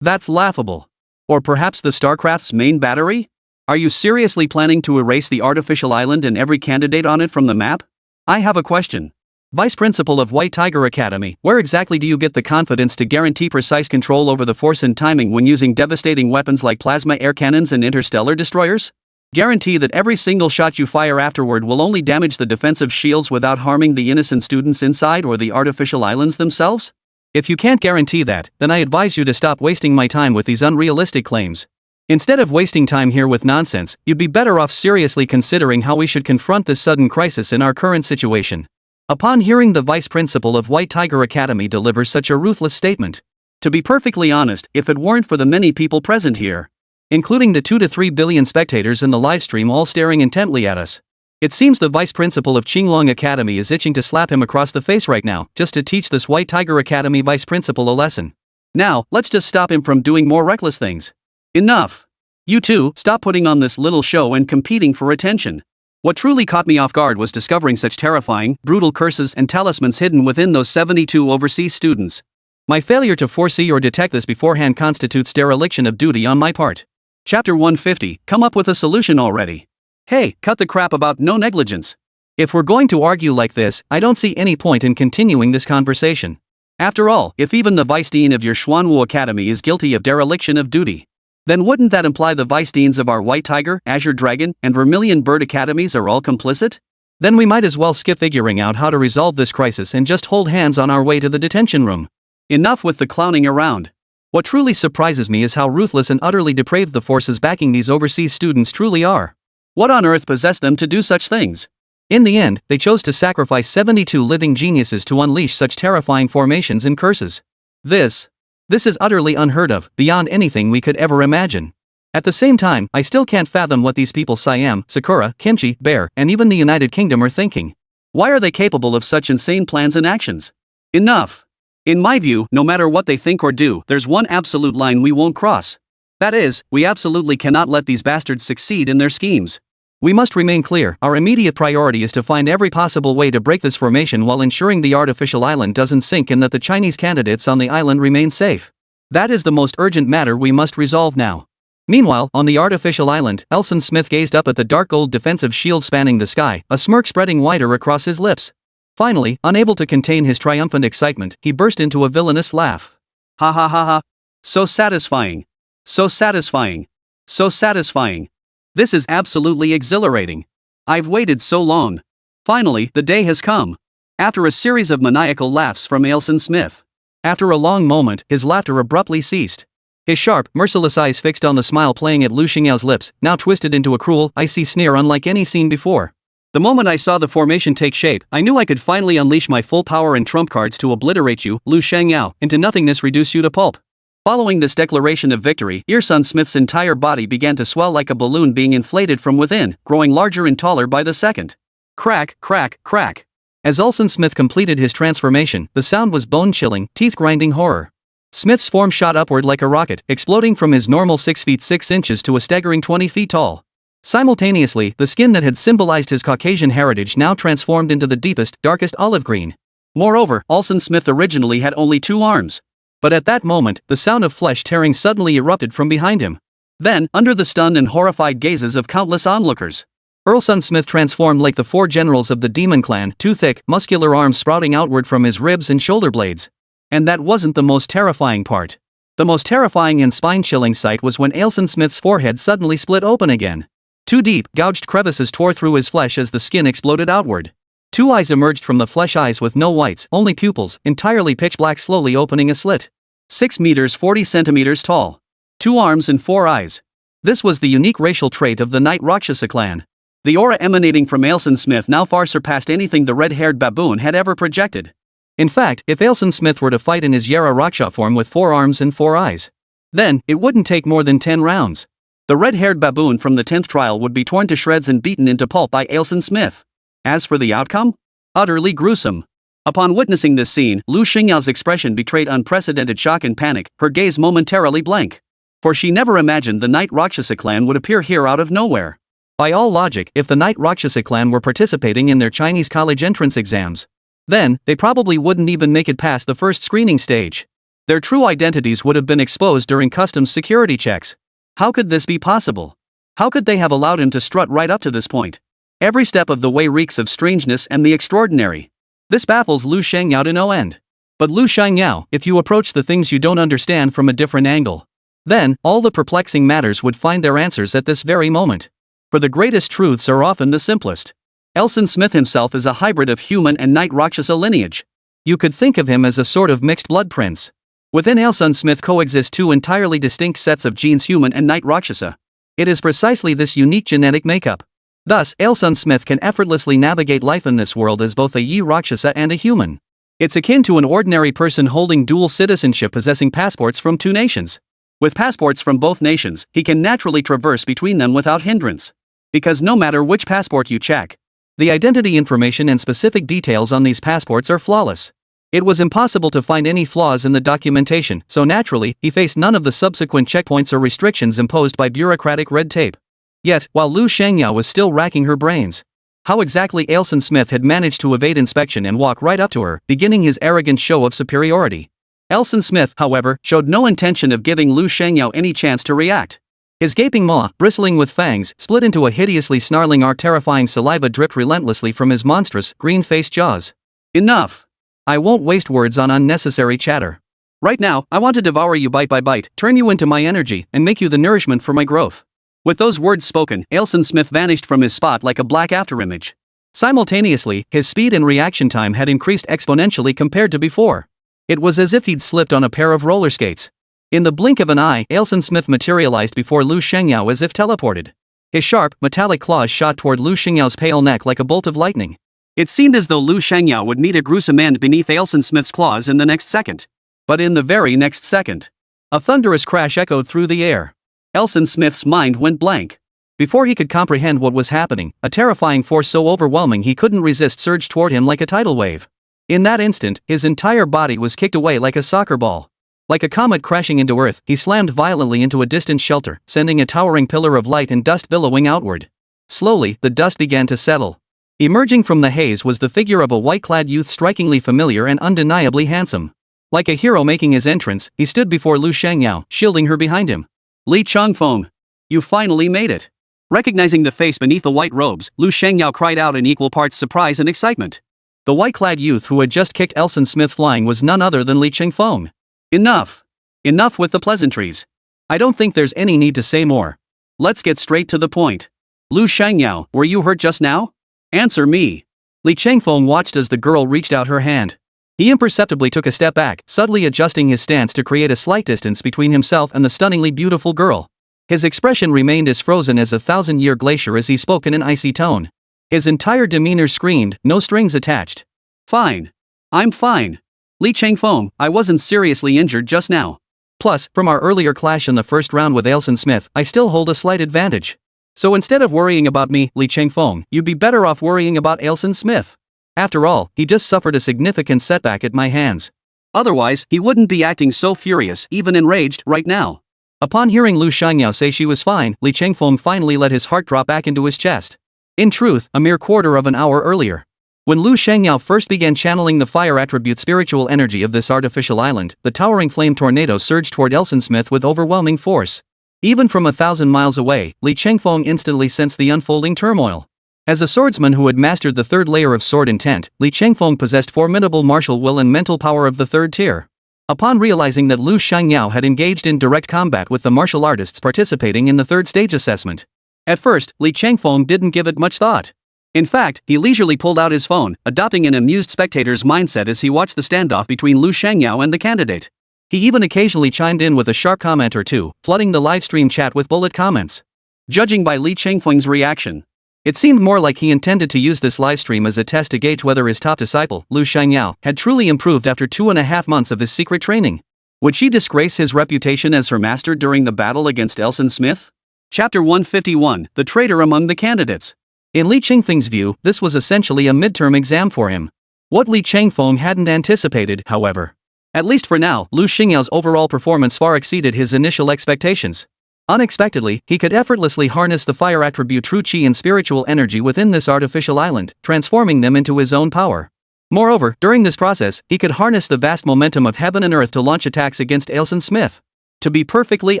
That's laughable. Or perhaps the StarCraft's main battery? Are you seriously planning to erase the artificial island and every candidate on it from the map? I have a question. Vice Principal of White Tiger Academy, where exactly do you get the confidence to guarantee precise control over the force and timing when using devastating weapons like plasma air cannons and interstellar destroyers? Guarantee that every single shot you fire afterward will only damage the defensive shields without harming the innocent students inside or the artificial islands themselves? If you can't guarantee that, then I advise you to stop wasting my time with these unrealistic claims. Instead of wasting time here with nonsense, you'd be better off seriously considering how we should confront this sudden crisis in our current situation. Upon hearing the vice principal of White Tiger Academy deliver such a ruthless statement, to be perfectly honest, if it weren't for the many people present here, including the 2 to 3 billion spectators in the livestream all staring intently at us, it seems the vice principal of Qinglong Academy is itching to slap him across the face right now, just to teach this White Tiger Academy vice principal a lesson. Now, let's just stop him from doing more reckless things. Enough! You two, stop putting on this little show and competing for attention. What truly caught me off guard was discovering such terrifying, brutal curses and talismans hidden within those 72 overseas students. My failure to foresee or detect this beforehand constitutes dereliction of duty on my part. Chapter 150, come up with a solution already. Hey, cut the crap about no negligence. If we're going to argue like this, I don't see any point in continuing this conversation. After all, if even the vice dean of your Xuanwu Academy is guilty of dereliction of duty, then wouldn't that imply the vice deans of our White Tiger, Azure Dragon, and Vermilion Bird Academies are all complicit? Then we might as well skip figuring out how to resolve this crisis and just hold hands on our way to the detention room. Enough with the clowning around. What truly surprises me is how ruthless and utterly depraved the forces backing these overseas students truly are. What on earth possessed them to do such things? In the end, they chose to sacrifice 72 living geniuses to unleash such terrifying formations and curses. This is utterly unheard of, beyond anything we could ever imagine. At the same time, I still can't fathom what these people Siam, Sakura, Kimchi, Bear, and even the United Kingdom are thinking. Why are they capable of such insane plans and actions? Enough. In my view, no matter what they think or do, there's one absolute line we won't cross. That is, we absolutely cannot let these bastards succeed in their schemes. We must remain clear, our immediate priority is to find every possible way to break this formation while ensuring the artificial island doesn't sink and that the Chinese candidates on the island remain safe. That is the most urgent matter we must resolve now. Meanwhile, on the artificial island, Elson Smith gazed up at the dark gold defensive shield spanning the sky, a smirk spreading wider across his lips. Finally, unable to contain his triumphant excitement, he burst into a villainous laugh. Ha ha ha ha. So satisfying. So satisfying. So satisfying. This is absolutely exhilarating. I've waited so long. Finally, the day has come. After a series of maniacal laughs from Elson Smith. After a long moment, his laughter abruptly ceased. His sharp, merciless eyes fixed on the smile playing at Lu Xingyao's lips, now twisted into a cruel, icy sneer unlike any seen before. The moment I saw the formation take shape, I knew I could finally unleash my full power and trump cards to obliterate you, Lu Xiangyao, into nothingness, reduce you to pulp. Following this declaration of victory, Elson Smith's entire body began to swell like a balloon being inflated from within, growing larger and taller by the second. Crack, crack, crack. As Elson Smith completed his transformation, the sound was bone-chilling, teeth-grinding horror. Smith's form shot upward like a rocket, exploding from his normal 6 feet 6 inches to a staggering 20 feet tall. Simultaneously, the skin that had symbolized his Caucasian heritage now transformed into the deepest, darkest olive green. Moreover, Elson Smith originally had only 2 arms. But at that moment, the sound of flesh tearing suddenly erupted from behind him. Then, under the stunned and horrified gazes of countless onlookers, Elson Smith transformed like the 4 generals of the Demon Clan, 2 thick, muscular arms sprouting outward from his ribs and shoulder blades. And that wasn't the most terrifying part. The most terrifying and spine-chilling sight was when Elson Smith's forehead suddenly split open again. 2 deep, gouged crevices tore through his flesh as the skin exploded outward. 2 eyes emerged from the flesh, eyes with no whites, only pupils, entirely pitch black, slowly opening a slit. 6 meters 40 centimeters tall. 2 arms and 4 eyes. This was the unique racial trait of the Night Rakshasa clan. The aura emanating from Elson Smith now far surpassed anything the red-haired baboon had ever projected. In fact, if Elson Smith were to fight in his Yara Raksha form with 4 arms and 4 eyes, then it wouldn't take more than 10 rounds. The red-haired baboon from the 10th trial would be torn to shreds and beaten into pulp by Elson Smith. As for the outcome? Utterly gruesome. Upon witnessing this scene, Lu Xingyao's expression betrayed unprecedented shock and panic, her gaze momentarily blank. For she never imagined the Night Rakshasa clan would appear here out of nowhere. By all logic, if the Night Rakshasa clan were participating in their Chinese college entrance exams, then they probably wouldn't even make it past the first screening stage. Their true identities would have been exposed during customs security checks. How could this be possible? How could they have allowed him to strut right up to this point? Every step of the way reeks of strangeness and the extraordinary. This baffles Lu Xiangyao to no end. But Lu Xiangyao, if you approach the things you don't understand from a different angle, then all the perplexing matters would find their answers at this very moment. For the greatest truths are often the simplest. Elson Smith himself is a hybrid of human and Night Rakshasa lineage. You could think of him as a sort of mixed blood prince. Within Elson Smith coexist 2 entirely distinct sets of genes, human and Night Rakshasa. It is precisely this unique genetic makeup. Thus, Elson Smith can effortlessly navigate life in this world as both a Yi Rakshasa and a human. It's akin to an ordinary person holding dual citizenship possessing passports from 2 nations. With passports from both nations, he can naturally traverse between them without hindrance. Because no matter which passport you check, the identity information and specific details on these passports are flawless. It was impossible to find any flaws in the documentation, so naturally, he faced none of the subsequent checkpoints or restrictions imposed by bureaucratic red tape. Yet, while Lu Xiangyao was still racking her brains, how exactly Elson Smith had managed to evade inspection and walk right up to her, beginning his arrogant show of superiority. Elson Smith, however, showed no intention of giving Lu Xiangyao any chance to react. His gaping maw, bristling with fangs, split into a hideously snarling arc. Terrifying saliva dripped relentlessly from his monstrous, green-faced jaws. Enough! I won't waste words on unnecessary chatter. Right now, I want to devour you bite by bite, turn you into my energy, and make you the nourishment for my growth. With those words spoken, Ailson Smith vanished from his spot like a black afterimage. Simultaneously, his speed and reaction time had increased exponentially compared to before. It was as if he'd slipped on a pair of roller skates. In the blink of an eye, Ailson Smith materialized before Lu Shengyao as if teleported. His sharp, metallic claws shot toward Lu Shengyao's pale neck like a bolt of lightning. It seemed as though Lu Shengyao would meet a gruesome end beneath Ailson Smith's claws in the next second. But in the very next second, a thunderous crash echoed through the air. Ailson Smith's mind went blank. Before he could comprehend what was happening, a terrifying force so overwhelming he couldn't resist surged toward him like a tidal wave. In that instant, his entire body was kicked away like a soccer ball. Like a comet crashing into Earth, he slammed violently into a distant shelter, sending a towering pillar of light and dust billowing outward. Slowly, the dust began to settle. Emerging from the haze was the figure of a white-clad youth, strikingly familiar and undeniably handsome. Like a hero making his entrance, he stood before Lu Shengyao, shielding her behind him. Li Changfeng, you finally made it. Recognizing the face beneath the white robes, Lu Shengyao cried out in equal parts surprise and excitement. The white-clad youth who had just kicked Ailson Smith flying was none other than Li Changfeng. Enough. Enough with the pleasantries. I don't think there's any need to say more. Let's get straight to the point. Lu Shengyao, were you hurt just now? Answer me. Li Changfeng watched as the girl reached out her hand. He imperceptibly took a step back, subtly adjusting his stance to create a slight distance between himself and the stunningly beautiful girl. His expression remained as frozen as a thousand-year glacier as he spoke in an icy tone. His entire demeanor screamed, no strings attached. Fine. I'm fine. Li Changfeng, I wasn't seriously injured just now. Plus, from our earlier clash in the first round with Ailson Smith, I still hold a slight advantage. So instead of worrying about me, Li Changfeng, you'd be better off worrying about Ailson Smith. After all, he just suffered a significant setback at my hands. Otherwise, he wouldn't be acting so furious, even enraged, right now. Upon hearing Lu Shengyao say she was fine, Li Changfeng finally let his heart drop back into his chest. In truth, a mere quarter of an hour earlier. When Lu Shengyao first began channeling the fire attribute spiritual energy of this artificial island, the towering flame tornado surged toward Ailson Smith with overwhelming force. Even from 1,000 miles away, Li Changfeng instantly sensed the unfolding turmoil. As a swordsman who had mastered the third layer of sword intent, Li Changfeng possessed formidable martial will and mental power of the third tier. Upon realizing that Lu Shengyao had engaged in direct combat with the martial artists participating in the third stage assessment. At first, Li Changfeng didn't give it much thought. In fact, he leisurely pulled out his phone, adopting an amused spectator's mindset as he watched the standoff between Lu Shengyao and the candidate. He even occasionally chimed in with a sharp comment or two, flooding the livestream chat with bullet comments. Judging by Li Changfeng's reaction, it seemed more like he intended to use this livestream as a test to gauge whether his top disciple, Lu Shengyao, had truly improved after 2.5 months of his secret training. Would she disgrace his reputation as her master during the battle against Ailson Smith? Chapter 151, The Traitor Among the Candidates. In Li Changfeng's view, this was essentially a midterm exam for him. What Li Changfeng hadn't anticipated, however. At least for now, Lu Shengyao's overall performance far exceeded his initial expectations. Unexpectedly, he could effortlessly harness the fire attribute true chi and spiritual energy within this artificial island, transforming them into his own power. Moreover, during this process, he could harness the vast momentum of heaven and earth to launch attacks against Ailson Smith. To be perfectly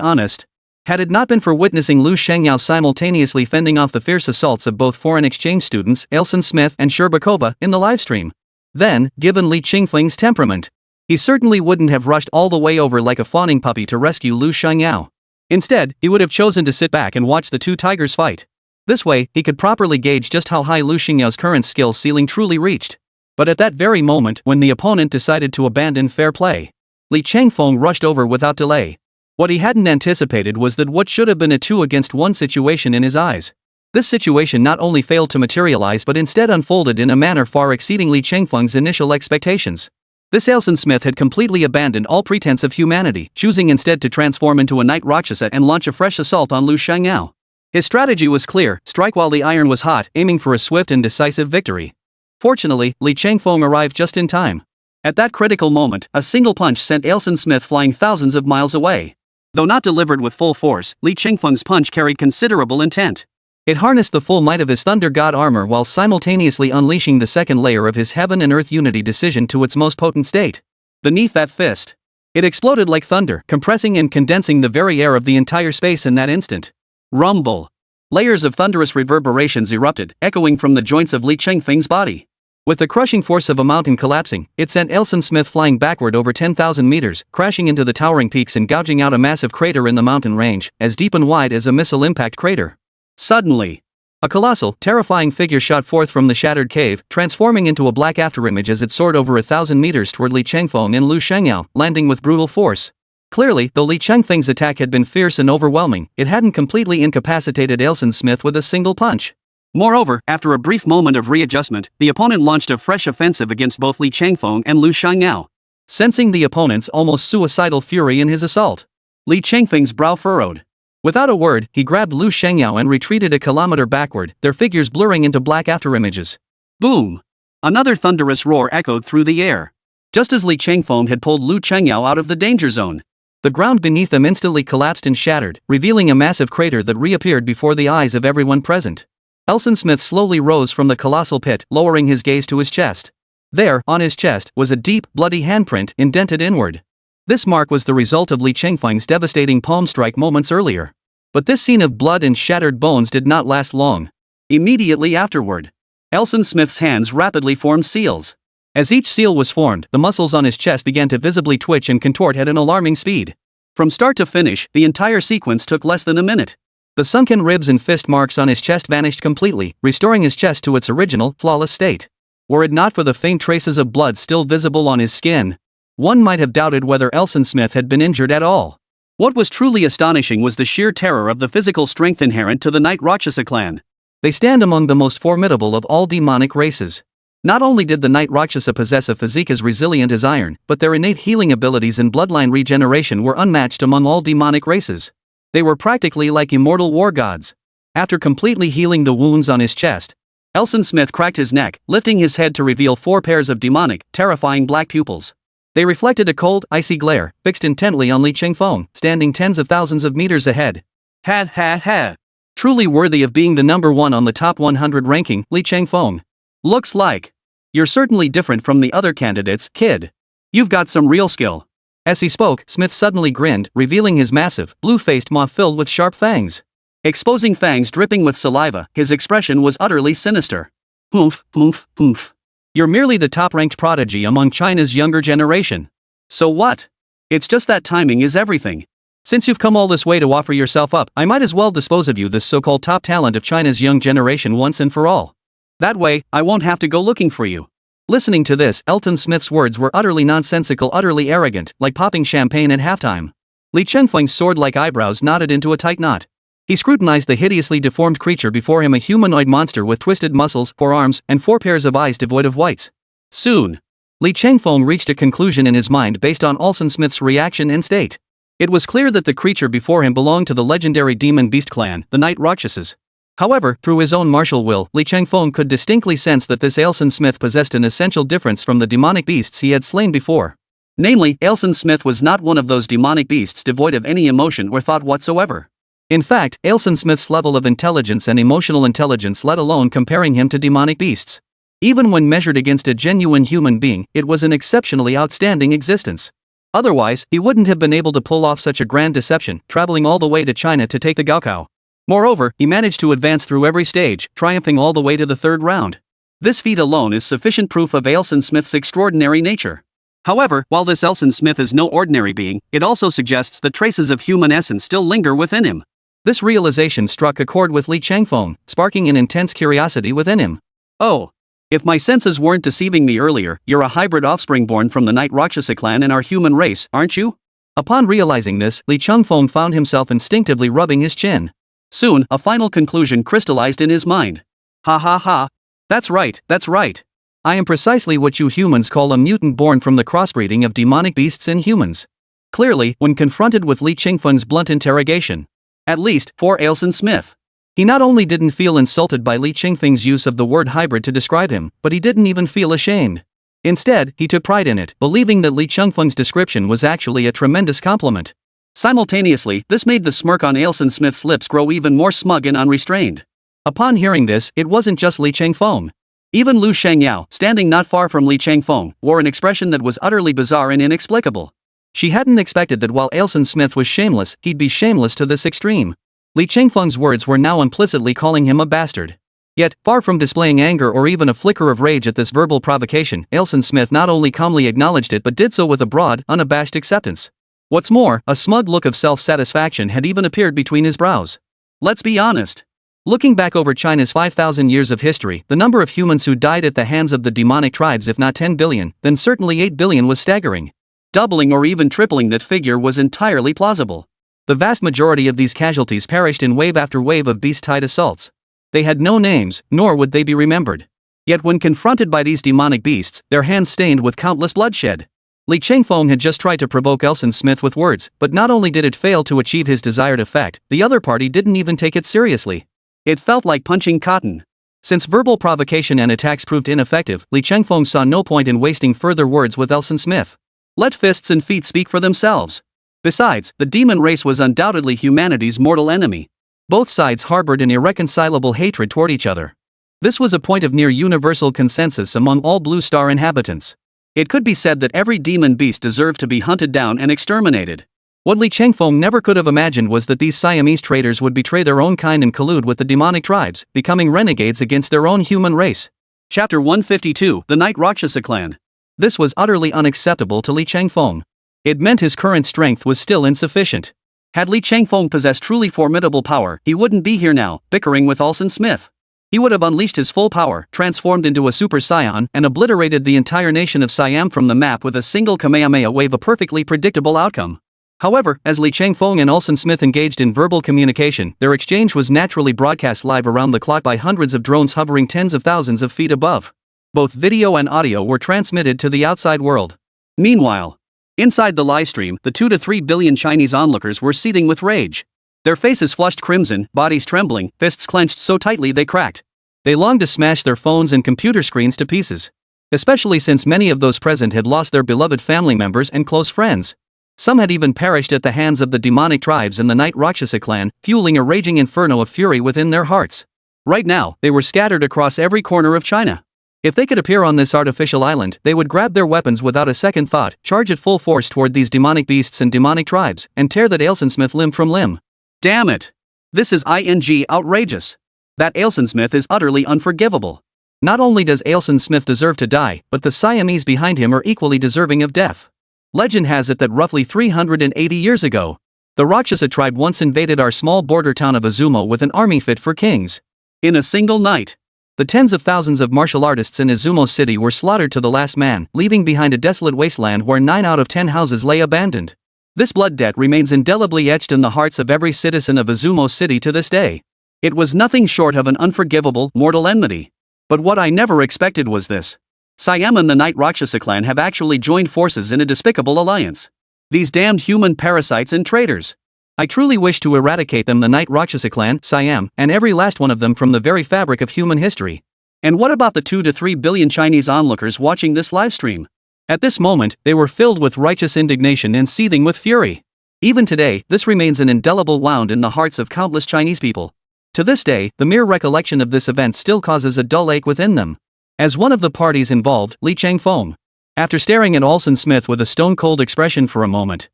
honest, had it not been for witnessing Lu Shengyao simultaneously fending off the fierce assaults of both foreign exchange students, Ailson Smith and Sherbakova, in the livestream, then, given Li Changfeng's temperament, he certainly wouldn't have rushed all the way over like a fawning puppy to rescue Lu Shengyao. Instead, he would have chosen to sit back and watch the two tigers fight. This way, he could properly gauge just how high Lu Shengyao's current skill ceiling truly reached. But at that very moment, when the opponent decided to abandon fair play, Li Changfeng rushed over without delay. What he hadn't anticipated was that what should have been a 2-against-1 situation in his eyes. This situation not only failed to materialize but instead unfolded in a manner far exceeding Li Changfeng's initial expectations. This Ailson Smith had completely abandoned all pretense of humanity, choosing instead to transform into a night Rakshasa and launch a fresh assault on Lu Shengyao. His strategy was clear: strike while the iron was hot, aiming for a swift and decisive victory. Fortunately, Li Changfeng arrived just in time. At that critical moment, a single punch sent Ailson Smith flying thousands of miles away. Though not delivered with full force, Li Changfeng's punch carried considerable intent. It harnessed the full might of his Thunder God armor while simultaneously unleashing the second layer of his Heaven and Earth Unity decision to its most potent state. Beneath that fist, It exploded like thunder, compressing and condensing the very air of the entire space in that instant. Rumble. Layers of thunderous reverberations erupted, echoing from the joints of Li Chengfeng's body. With the crushing force of a mountain collapsing, it sent Elson Smith flying backward over 10,000 meters, crashing into the towering peaks and gouging out a massive crater in the mountain range, as deep and wide as a missile impact crater. Suddenly, a colossal, terrifying figure shot forth from the shattered cave, transforming into a black afterimage as it soared over 1,000 meters toward Li Chengfeng and Lu Shengyao, landing with brutal force. Clearly, though Li Chengfeng's attack had been fierce and overwhelming, it hadn't completely incapacitated Elson Smith with a single punch. Moreover, after a brief moment of readjustment, the opponent launched a fresh offensive against both Li Chengfeng and Lu Shengyao. Sensing the opponent's almost suicidal fury in his assault, Li Chengfeng's brow furrowed. Without a word, he grabbed Lu Shengyao and retreated a kilometer backward, their figures blurring into black afterimages. Boom! Another thunderous roar echoed through the air. Just as Li Chengfeng had pulled Lu Shengyao out of the danger zone, the ground beneath them instantly collapsed and shattered, revealing a massive crater that reappeared before the eyes of everyone present. Elson Smith slowly rose from the colossal pit, lowering his gaze to his chest. There, on his chest, was a deep, bloody handprint, indented inward. This mark was the result of Li Chengfeng's devastating palm strike moments earlier. But this scene of blood and shattered bones did not last long. Immediately afterward, Elson Smith's hands rapidly formed seals. As each seal was formed, the muscles on his chest began to visibly twitch and contort at an alarming speed. From start to finish, the entire sequence took less than a minute. The sunken ribs and fist marks on his chest vanished completely, restoring his chest to its original, flawless state. Were it not for the faint traces of blood still visible on his skin, one might have doubted whether Elson Smith had been injured at all. What was truly astonishing was the sheer terror of the physical strength inherent to the Night Rakshasa clan. They stand among the most formidable of all demonic races. Not only did the Night Rakshasa possess a physique as resilient as iron, but their innate healing abilities and bloodline regeneration were unmatched among all demonic races. They were practically like immortal war gods. After completely healing the wounds on his chest, Elson Smith cracked his neck, lifting his head to reveal 4 pairs of demonic, terrifying black pupils. They reflected a cold, icy glare, fixed intently on Li Chengfeng, standing tens of thousands of meters ahead. Ha ha ha! Truly worthy of being the number 1 on the top 100 ranking, Li Chengfeng. Looks like you're certainly different from the other candidates, kid. You've got some real skill. As he spoke, Smith suddenly grinned, revealing his massive, blue-faced maw filled with sharp fangs. Exposing fangs dripping with saliva, his expression was utterly sinister. Poof, poof, poof. You're merely the top-ranked prodigy among China's younger generation. So what? It's just that timing is everything. Since you've come all this way to offer yourself up, I might as well dispose of you, this so-called top talent of China's young generation, once and for all. That way, I won't have to go looking for you. Listening to this, Elton Smith's words were utterly nonsensical, utterly arrogant, like popping champagne at halftime. Li Chengfeng's sword-like eyebrows knotted into a tight knot. He scrutinized the hideously deformed creature before him, a humanoid monster with twisted muscles, 4 arms, and 4 pairs of eyes devoid of whites. Soon, Li Chengfeng reached a conclusion in his mind based on Elson Smith's reaction and state. It was clear that the creature before him belonged to the legendary demon beast clan, the Night Rakshasas. However, through his own martial will, Li Chengfeng could distinctly sense that this Elson Smith possessed an essential difference from the demonic beasts he had slain before. Namely, Elson Smith was not one of those demonic beasts devoid of any emotion or thought whatsoever. In fact, Elson Smith's level of intelligence and emotional intelligence, let alone comparing him to demonic beasts, even when measured against a genuine human being, it was an exceptionally outstanding existence. Otherwise, he wouldn't have been able to pull off such a grand deception, traveling all the way to China to take the Gaokao. Moreover, he managed to advance through every stage, triumphing all the way to the 3rd round. This feat alone is sufficient proof of Elson Smith's extraordinary nature. However, while this Elson Smith is no ordinary being, it also suggests that traces of human essence still linger within him. This realization struck a chord with Li Chengfeng, sparking an intense curiosity within him. Oh, if my senses weren't deceiving me earlier, you're a hybrid offspring born from the Night Rakshasa clan and our human race, aren't you? Upon realizing this, Li Chengfeng found himself instinctively rubbing his chin. Soon, a final conclusion crystallized in his mind. Ha ha ha. That's right, that's right. I am precisely what you humans call a mutant born from the crossbreeding of demonic beasts and humans. Clearly, when confronted with Li Chengfeng's blunt interrogation, at least, for Elson Smith, he not only didn't feel insulted by Li Chengfeng's use of the word hybrid to describe him, but he didn't even feel ashamed. Instead, he took pride in it, believing that Li Chengfeng's description was actually a tremendous compliment. Simultaneously, this made the smirk on Elson Smith's lips grow even more smug and unrestrained. Upon hearing this, it wasn't just Li Chengfeng. Even Lu Shengyao, standing not far from Li Chengfeng, wore an expression that was utterly bizarre and inexplicable. She hadn't expected that while Elson Smith was shameless, he'd be shameless to this extreme. Li Chengfeng's words were now implicitly calling him a bastard. Yet, far from displaying anger or even a flicker of rage at this verbal provocation, Elson Smith not only calmly acknowledged it but did so with a broad, unabashed acceptance. What's more, a smug look of self-satisfaction had even appeared between his brows. Let's be honest. Looking back over China's 5,000 years of history, the number of humans who died at the hands of the demonic tribes, if not 10 billion, then certainly 8 billion, was staggering. Doubling or even tripling that figure was entirely plausible. The vast majority of these casualties perished in wave after wave of beast-tide assaults. They had no names, nor would they be remembered. Yet when confronted by these demonic beasts, their hands stained with countless bloodshed. Li Chengfeng had just tried to provoke Elson Smith with words, but not only did it fail to achieve his desired effect, the other party didn't even take it seriously. It felt like punching cotton. Since verbal provocation and attacks proved ineffective, Li Chengfeng saw no point in wasting further words with Elson Smith. Let fists and feet speak for themselves. Besides, the demon race was undoubtedly humanity's mortal enemy. Both sides harbored an irreconcilable hatred toward each other. This was a point of near universal consensus among all Blue Star inhabitants. It could be said that every demon beast deserved to be hunted down and exterminated. What Li Chengfeng never could have imagined was that these Siamese traitors would betray their own kind and collude with the demonic tribes, becoming renegades against their own human race. Chapter 152, The Night Rakshasa Clan. This was utterly unacceptable to Li Chengfeng. It meant his current strength was still insufficient. Had Li Chengfeng possessed truly formidable power, he wouldn't be here now, bickering with Elson Smith. He would have unleashed his full power, transformed into a Super Saiyan, and obliterated the entire nation of Siam from the map with a single Kamehameha wave, a perfectly predictable outcome. However, as Li Chengfeng and Elson Smith engaged in verbal communication, their exchange was naturally broadcast live around the clock by hundreds of drones hovering tens of thousands of feet above. Both video and audio were transmitted to the outside world. Meanwhile, inside the livestream, the 2 to 3 billion Chinese onlookers were seething with rage. Their faces flushed crimson, bodies trembling, fists clenched so tightly they cracked. They longed to smash their phones and computer screens to pieces. Especially since many of those present had lost their beloved family members and close friends. Some had even perished at the hands of the demonic tribes and the Night Rakshasa clan, fueling a raging inferno of fury within their hearts. Right now, they were scattered across every corner of China. If they could appear on this artificial island, they would grab their weapons without a second thought, charge at full force toward these demonic beasts and demonic tribes, and tear that Elson Smith limb from limb. Damn it! This is outrageous. That Elson Smith is utterly unforgivable. Not only does Elson Smith deserve to die, but the Siamese behind him are equally deserving of death. Legend has it that roughly 380 years ago, the Rakshasa tribe once invaded our small border town of Izumo with an army fit for kings. In a single night, the tens of thousands of martial artists in Izumo City were slaughtered to the last man, leaving behind a desolate wasteland where 9 out of 10 houses lay abandoned. This blood debt remains indelibly etched in the hearts of every citizen of Izumo City to this day. It was nothing short of an unforgivable, mortal enmity. But what I never expected was this. Siam and the Night Rakshasa clan have actually joined forces in a despicable alliance. These damned human parasites and traitors. I truly wish to eradicate them, the Night Rakshasa clan, Siam, and every last one of them from the very fabric of human history. And what about the 2 to 3 billion Chinese onlookers watching this livestream? At this moment, they were filled with righteous indignation and seething with fury. Even today, this remains an indelible wound in the hearts of countless Chinese people. To this day, the mere recollection of this event still causes a dull ache within them. As one of the parties involved, Li Chengfeng, after staring at Elson Smith with a stone-cold expression for a moment,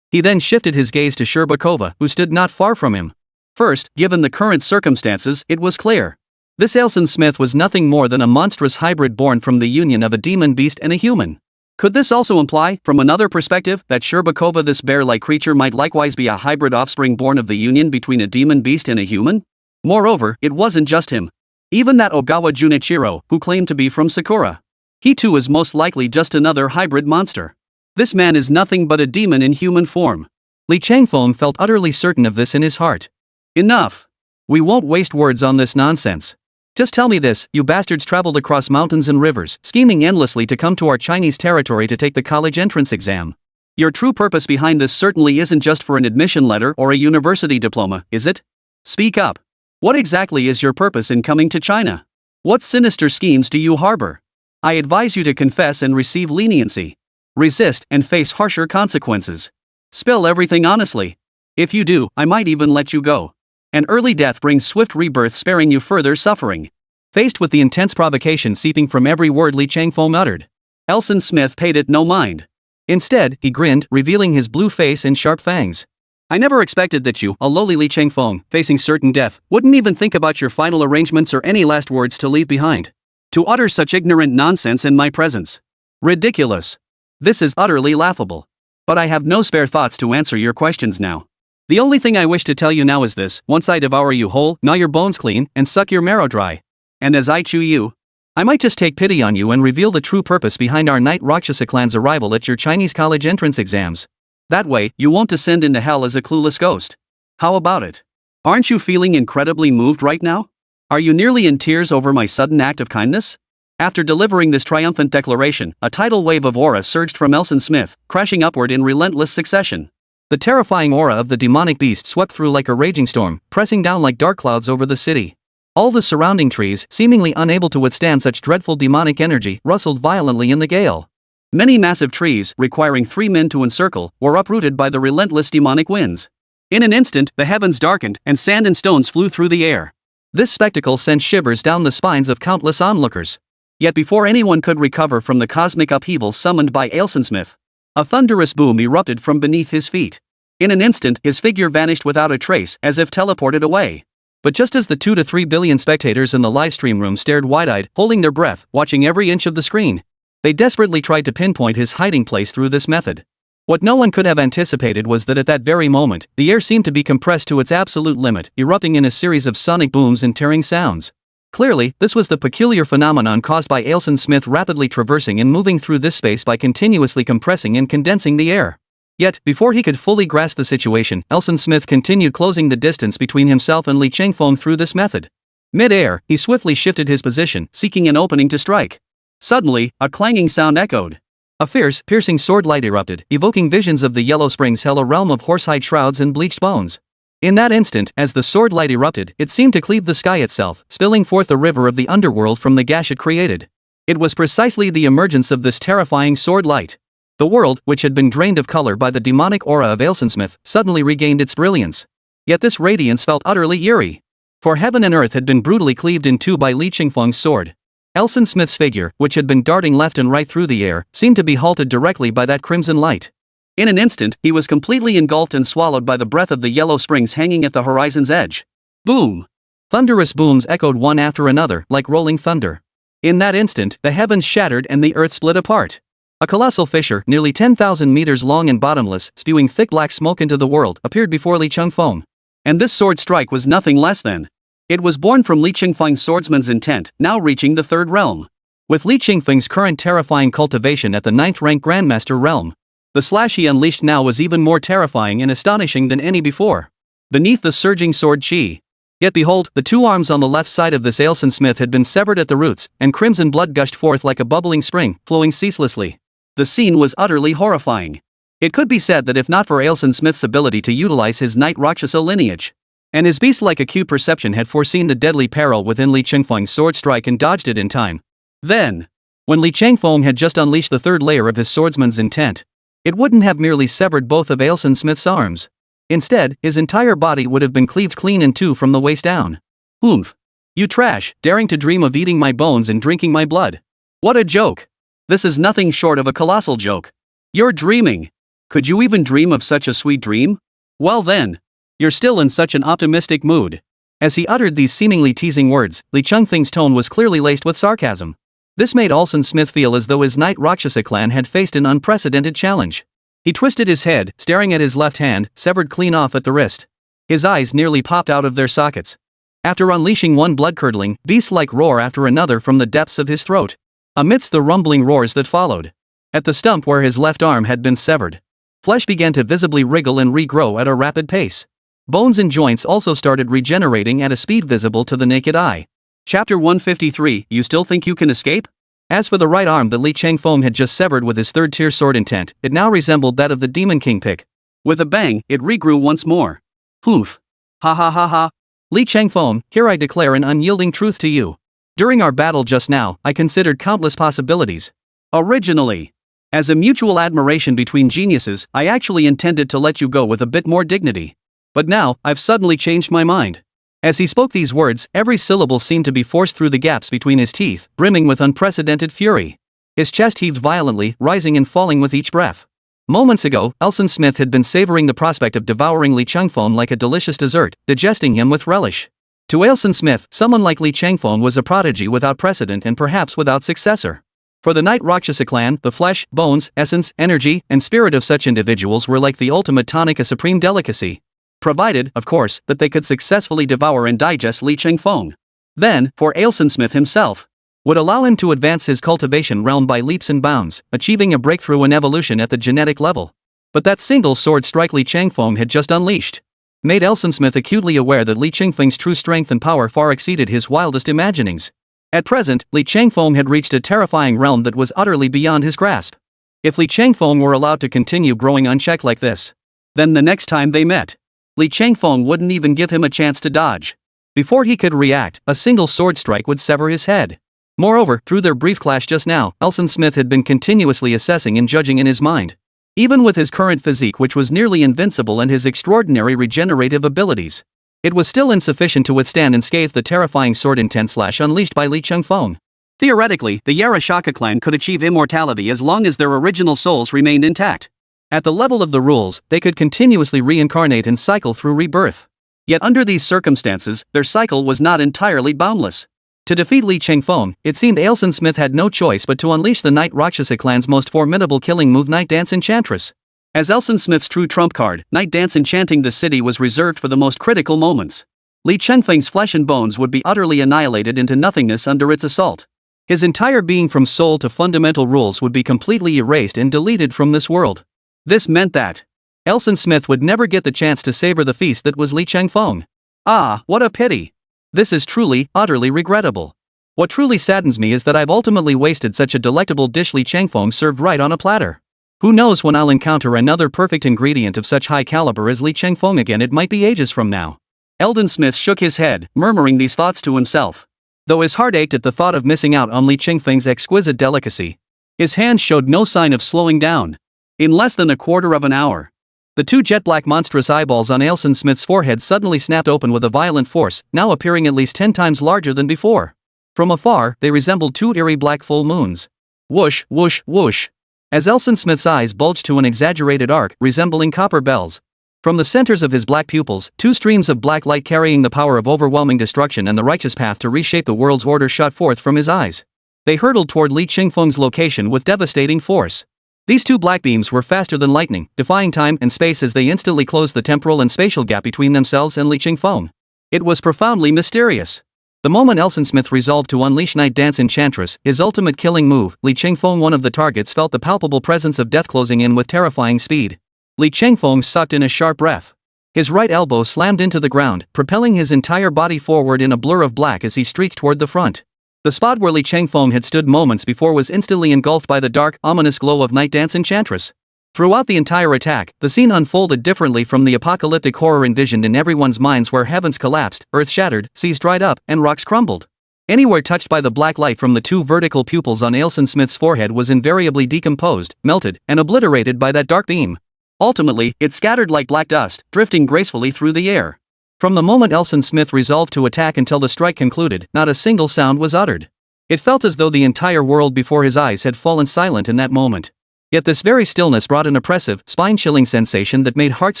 he then shifted his gaze to Sherbakova, who stood not far from him. First, given the current circumstances, it was clear. This Elson Smith was nothing more than a monstrous hybrid born from the union of a demon beast and a human. Could this also imply, from another perspective, that Sherbakova, this bear-like creature, might likewise be a hybrid offspring born of the union between a demon beast and a human? Moreover, it wasn't just him. Even that Ogawa Junichiro, who claimed to be from Sakura. He too is most likely just another hybrid monster. This man is nothing but a demon in human form. Li Chengfeng felt utterly certain of this in his heart. Enough. We won't waste words on this nonsense. Just tell me this: you bastards traveled across mountains and rivers, scheming endlessly to come to our Chinese territory to take the college entrance exam. Your true purpose behind this certainly isn't just for an admission letter or a university diploma, is it? Speak up. What exactly is your purpose in coming to China? What sinister schemes do you harbor? I advise you to confess and receive leniency. Resist and face harsher consequences. Spill everything honestly. If you do, I might even let you go. An early death brings swift rebirth, sparing you further suffering. Faced with the intense provocation seeping from every word Li Chengfeng uttered, Elson Smith paid it no mind. Instead, he grinned, revealing his blue face and sharp fangs. I never expected that you, a lowly Li Changfeng, facing certain death, wouldn't even think about your final arrangements or any last words to leave behind. To utter such ignorant nonsense in my presence. Ridiculous. This is utterly laughable. But I have no spare thoughts to answer your questions now. The only thing I wish to tell you now is this: once I devour you whole, gnaw your bones clean, and suck your marrow dry. And as I chew you, I might just take pity on you and reveal the true purpose behind our Knight Rakshasa clan's arrival at your Chinese college entrance exams. That way, you won't descend into hell as a clueless ghost. How about it? Aren't you feeling incredibly moved right now? Are you nearly in tears over my sudden act of kindness? After delivering this triumphant declaration, a tidal wave of aura surged from Elson Smith, crashing upward in relentless succession. The terrifying aura of the demonic beast swept through like a raging storm, pressing down like dark clouds over the city. All the surrounding trees, seemingly unable to withstand such dreadful demonic energy, rustled violently in the gale. Many massive trees, requiring 3 men to encircle, were uprooted by the relentless demonic winds. In an instant, the heavens darkened, and sand and stones flew through the air. This spectacle sent shivers down the spines of countless onlookers. Yet before anyone could recover from the cosmic upheaval summoned by Elson Smith, a thunderous boom erupted from beneath his feet. In an instant, his figure vanished without a trace, as if teleported away. But just as the 2 to 3 billion spectators in the livestream room stared wide-eyed, holding their breath, watching every inch of the screen, they desperately tried to pinpoint his hiding place through this method. What no one could have anticipated was that at that very moment, the air seemed to be compressed to its absolute limit, erupting in a series of sonic booms and tearing sounds. Clearly, this was the peculiar phenomenon caused by Elson Smith rapidly traversing and moving through this space by continuously compressing and condensing the air. Yet, before he could fully grasp the situation, Elson Smith continued closing the distance between himself and Li Changfeng through this method. Mid-air, he swiftly shifted his position, seeking an opening to strike. Suddenly, a clanging sound echoed. A fierce, piercing sword light erupted, evoking visions of the Yellow Springs Hell, a realm of horsehide shrouds and bleached bones. In that instant, as the sword light erupted, it seemed to cleave the sky itself, spilling forth a river of the underworld from the gash it created. It was precisely the emergence of this terrifying sword light. The world, which had been drained of color by the demonic aura of Elson Smith, suddenly regained its brilliance. Yet this radiance felt utterly eerie. For heaven and earth had been brutally cleaved in two by Li Changfeng's sword. Elson Smith's figure, which had been darting left and right through the air, seemed to be halted directly by that crimson light. In an instant, he was completely engulfed and swallowed by the breath of the Yellow Springs hanging at the horizon's edge. Boom! Thunderous booms echoed one after another, like rolling thunder. In that instant, the heavens shattered and the earth split apart. A colossal fissure, nearly 10,000 meters long and bottomless, spewing thick black smoke into the world, appeared before Li Changfeng. And this sword strike was nothing less than. It was born from Li Changfeng's swordsman's intent, now reaching the third realm. With Li Changfeng's current terrifying cultivation at the 9th rank Grandmaster realm, the slash he unleashed now was even more terrifying and astonishing than any before. Beneath the surging sword chi. Yet behold, the two arms on the left side of this Elson Smith had been severed at the roots, and crimson blood gushed forth like a bubbling spring, flowing ceaselessly. The scene was utterly horrifying. It could be said that if not for Elson Smith's ability to utilize his Knight Rakshasa lineage, and his beast-like acute perception had foreseen the deadly peril within Li Changfeng's sword strike and dodged it in time, then, when Li Changfeng had just unleashed the third layer of his swordsman's intent, it wouldn't have merely severed both of Elson Smith's arms. Instead, his entire body would have been cleaved clean in two from the waist down. Oomph! You trash, daring to dream of eating my bones and drinking my blood. What a joke! This is nothing short of a colossal joke. You're dreaming. Could you even dream of such a sweet dream? Well then, you're still in such an optimistic mood. As he uttered these seemingly teasing words, Li Changfeng's tone was clearly laced with sarcasm. This made Elson Smith feel as though his Knight Rakshasa clan had faced an unprecedented challenge. He twisted his head, staring at his left hand, severed clean off at the wrist. His eyes nearly popped out of their sockets. After unleashing one blood-curdling, beast-like roar after another from the depths of his throat. Amidst the rumbling roars that followed, at the stump where his left arm had been severed, flesh began to visibly wriggle and regrow at a rapid pace. Bones and joints also started regenerating at a speed visible to the naked eye. Chapter 153, You Still Think You Can Escape? As for the right arm that Li Changfeng had just severed with his third-tier sword intent, it now resembled that of the Demon King pick. With a bang, it regrew once more. Poof! Ha ha ha ha! Li Changfeng, here I declare an unyielding truth to you. During our battle just now, I considered countless possibilities. Originally, as a mutual admiration between geniuses, I actually intended to let you go with a bit more dignity. But now, I've suddenly changed my mind. As he spoke these words, every syllable seemed to be forced through the gaps between his teeth, brimming with unprecedented fury. His chest heaved violently, rising and falling with each breath. Moments ago, Elson Smith had been savoring the prospect of devouring Li Chengfeng like a delicious dessert, digesting him with relish. To Elson Smith, someone like Li Chengfeng was a prodigy without precedent and perhaps without successor. For the Night Rakshasa clan, the flesh, bones, essence, energy, and spirit of such individuals were like the ultimate tonic, a supreme delicacy. Provided, of course, that they could successfully devour and digest Li Chengfeng. Then, for Elson Smith himself, would allow him to advance his cultivation realm by leaps and bounds, achieving a breakthrough in evolution at the genetic level. But that single sword strike Li Chengfeng had just unleashed made Elson Smith acutely aware that Li Chengfeng's true strength and power far exceeded his wildest imaginings. At present, Li Chengfeng had reached a terrifying realm that was utterly beyond his grasp. If Li Chengfeng were allowed to continue growing unchecked like this, then the next time they met, Li Chengfeng wouldn't even give him a chance to dodge. Before he could react, a single sword strike would sever his head. Moreover, through their brief clash just now, Elson Smith had been continuously assessing and judging in his mind. Even with his current physique, which was nearly invincible, and his extraordinary regenerative abilities, it was still insufficient to withstand and scathe the terrifying sword intent slash unleashed by Li Chengfeng. Theoretically, the Yarashaka clan could achieve immortality as long as their original souls remained intact. At the level of the rules, they could continuously reincarnate and cycle through rebirth. Yet under these circumstances, their cycle was not entirely boundless. To defeat Li Chengfeng, it seemed Elson Smith had no choice but to unleash the Night Rakshasa clan's most formidable killing move, Night Dance Enchantress. As Elson Smith's true trump card, Night Dance enchanting the city was reserved for the most critical moments. Li Chengfeng's flesh and bones would be utterly annihilated into nothingness under its assault. His entire being from soul to fundamental rules would be completely erased and deleted from this world. This meant that Elson Smith would never get the chance to savor the feast that was Li Chengfeng. Ah, what a pity. This is truly, utterly regrettable. What truly saddens me is that I've ultimately wasted such a delectable dish, Li Chengfeng served right on a platter. Who knows when I'll encounter another perfect ingredient of such high caliber as Li Chengfeng again? It might be ages from now. Elson Smith shook his head, murmuring these thoughts to himself. Though his heart ached at the thought of missing out on Li Chengfeng's exquisite delicacy, his hands showed no sign of slowing down. In less than a quarter of an hour, the two jet-black monstrous eyeballs on Elson Smith's forehead suddenly snapped open with a violent force, now appearing at least 10 times larger than before. From afar, they resembled two eerie black full moons. Whoosh, whoosh, whoosh. As Elson Smith's eyes bulged to an exaggerated arc, resembling copper bells. From the centers of his black pupils, two streams of black light carrying the power of overwhelming destruction and the righteous path to reshape the world's order shot forth from his eyes. They hurtled toward Li Chengfeng's location with devastating force. These two black beams were faster than lightning, defying time and space as they instantly closed the temporal and spatial gap between themselves and Li Chengfeng. It was profoundly mysterious. The moment Elson Smith resolved to unleash Night Dance Enchantress, his ultimate killing move, Li Chengfeng, one of the targets, felt the palpable presence of death closing in with terrifying speed. Li Chengfeng sucked in a sharp breath. His right elbow slammed into the ground, propelling his entire body forward in a blur of black as he streaked toward the front. The spot where Li Chengfeng had stood moments before was instantly engulfed by the dark, ominous glow of Night Dance Enchantress. Throughout the entire attack, the scene unfolded differently from the apocalyptic horror envisioned in everyone's minds, where heavens collapsed, earth shattered, seas dried up, and rocks crumbled. Anywhere touched by the black light from the two vertical pupils on Elson Smith's forehead was invariably decomposed, melted, and obliterated by that dark beam. Ultimately, it scattered like black dust, drifting gracefully through the air. From the moment Elson Smith resolved to attack until the strike concluded, not a single sound was uttered. It felt as though the entire world before his eyes had fallen silent in that moment. Yet this very stillness brought an oppressive, spine-chilling sensation that made hearts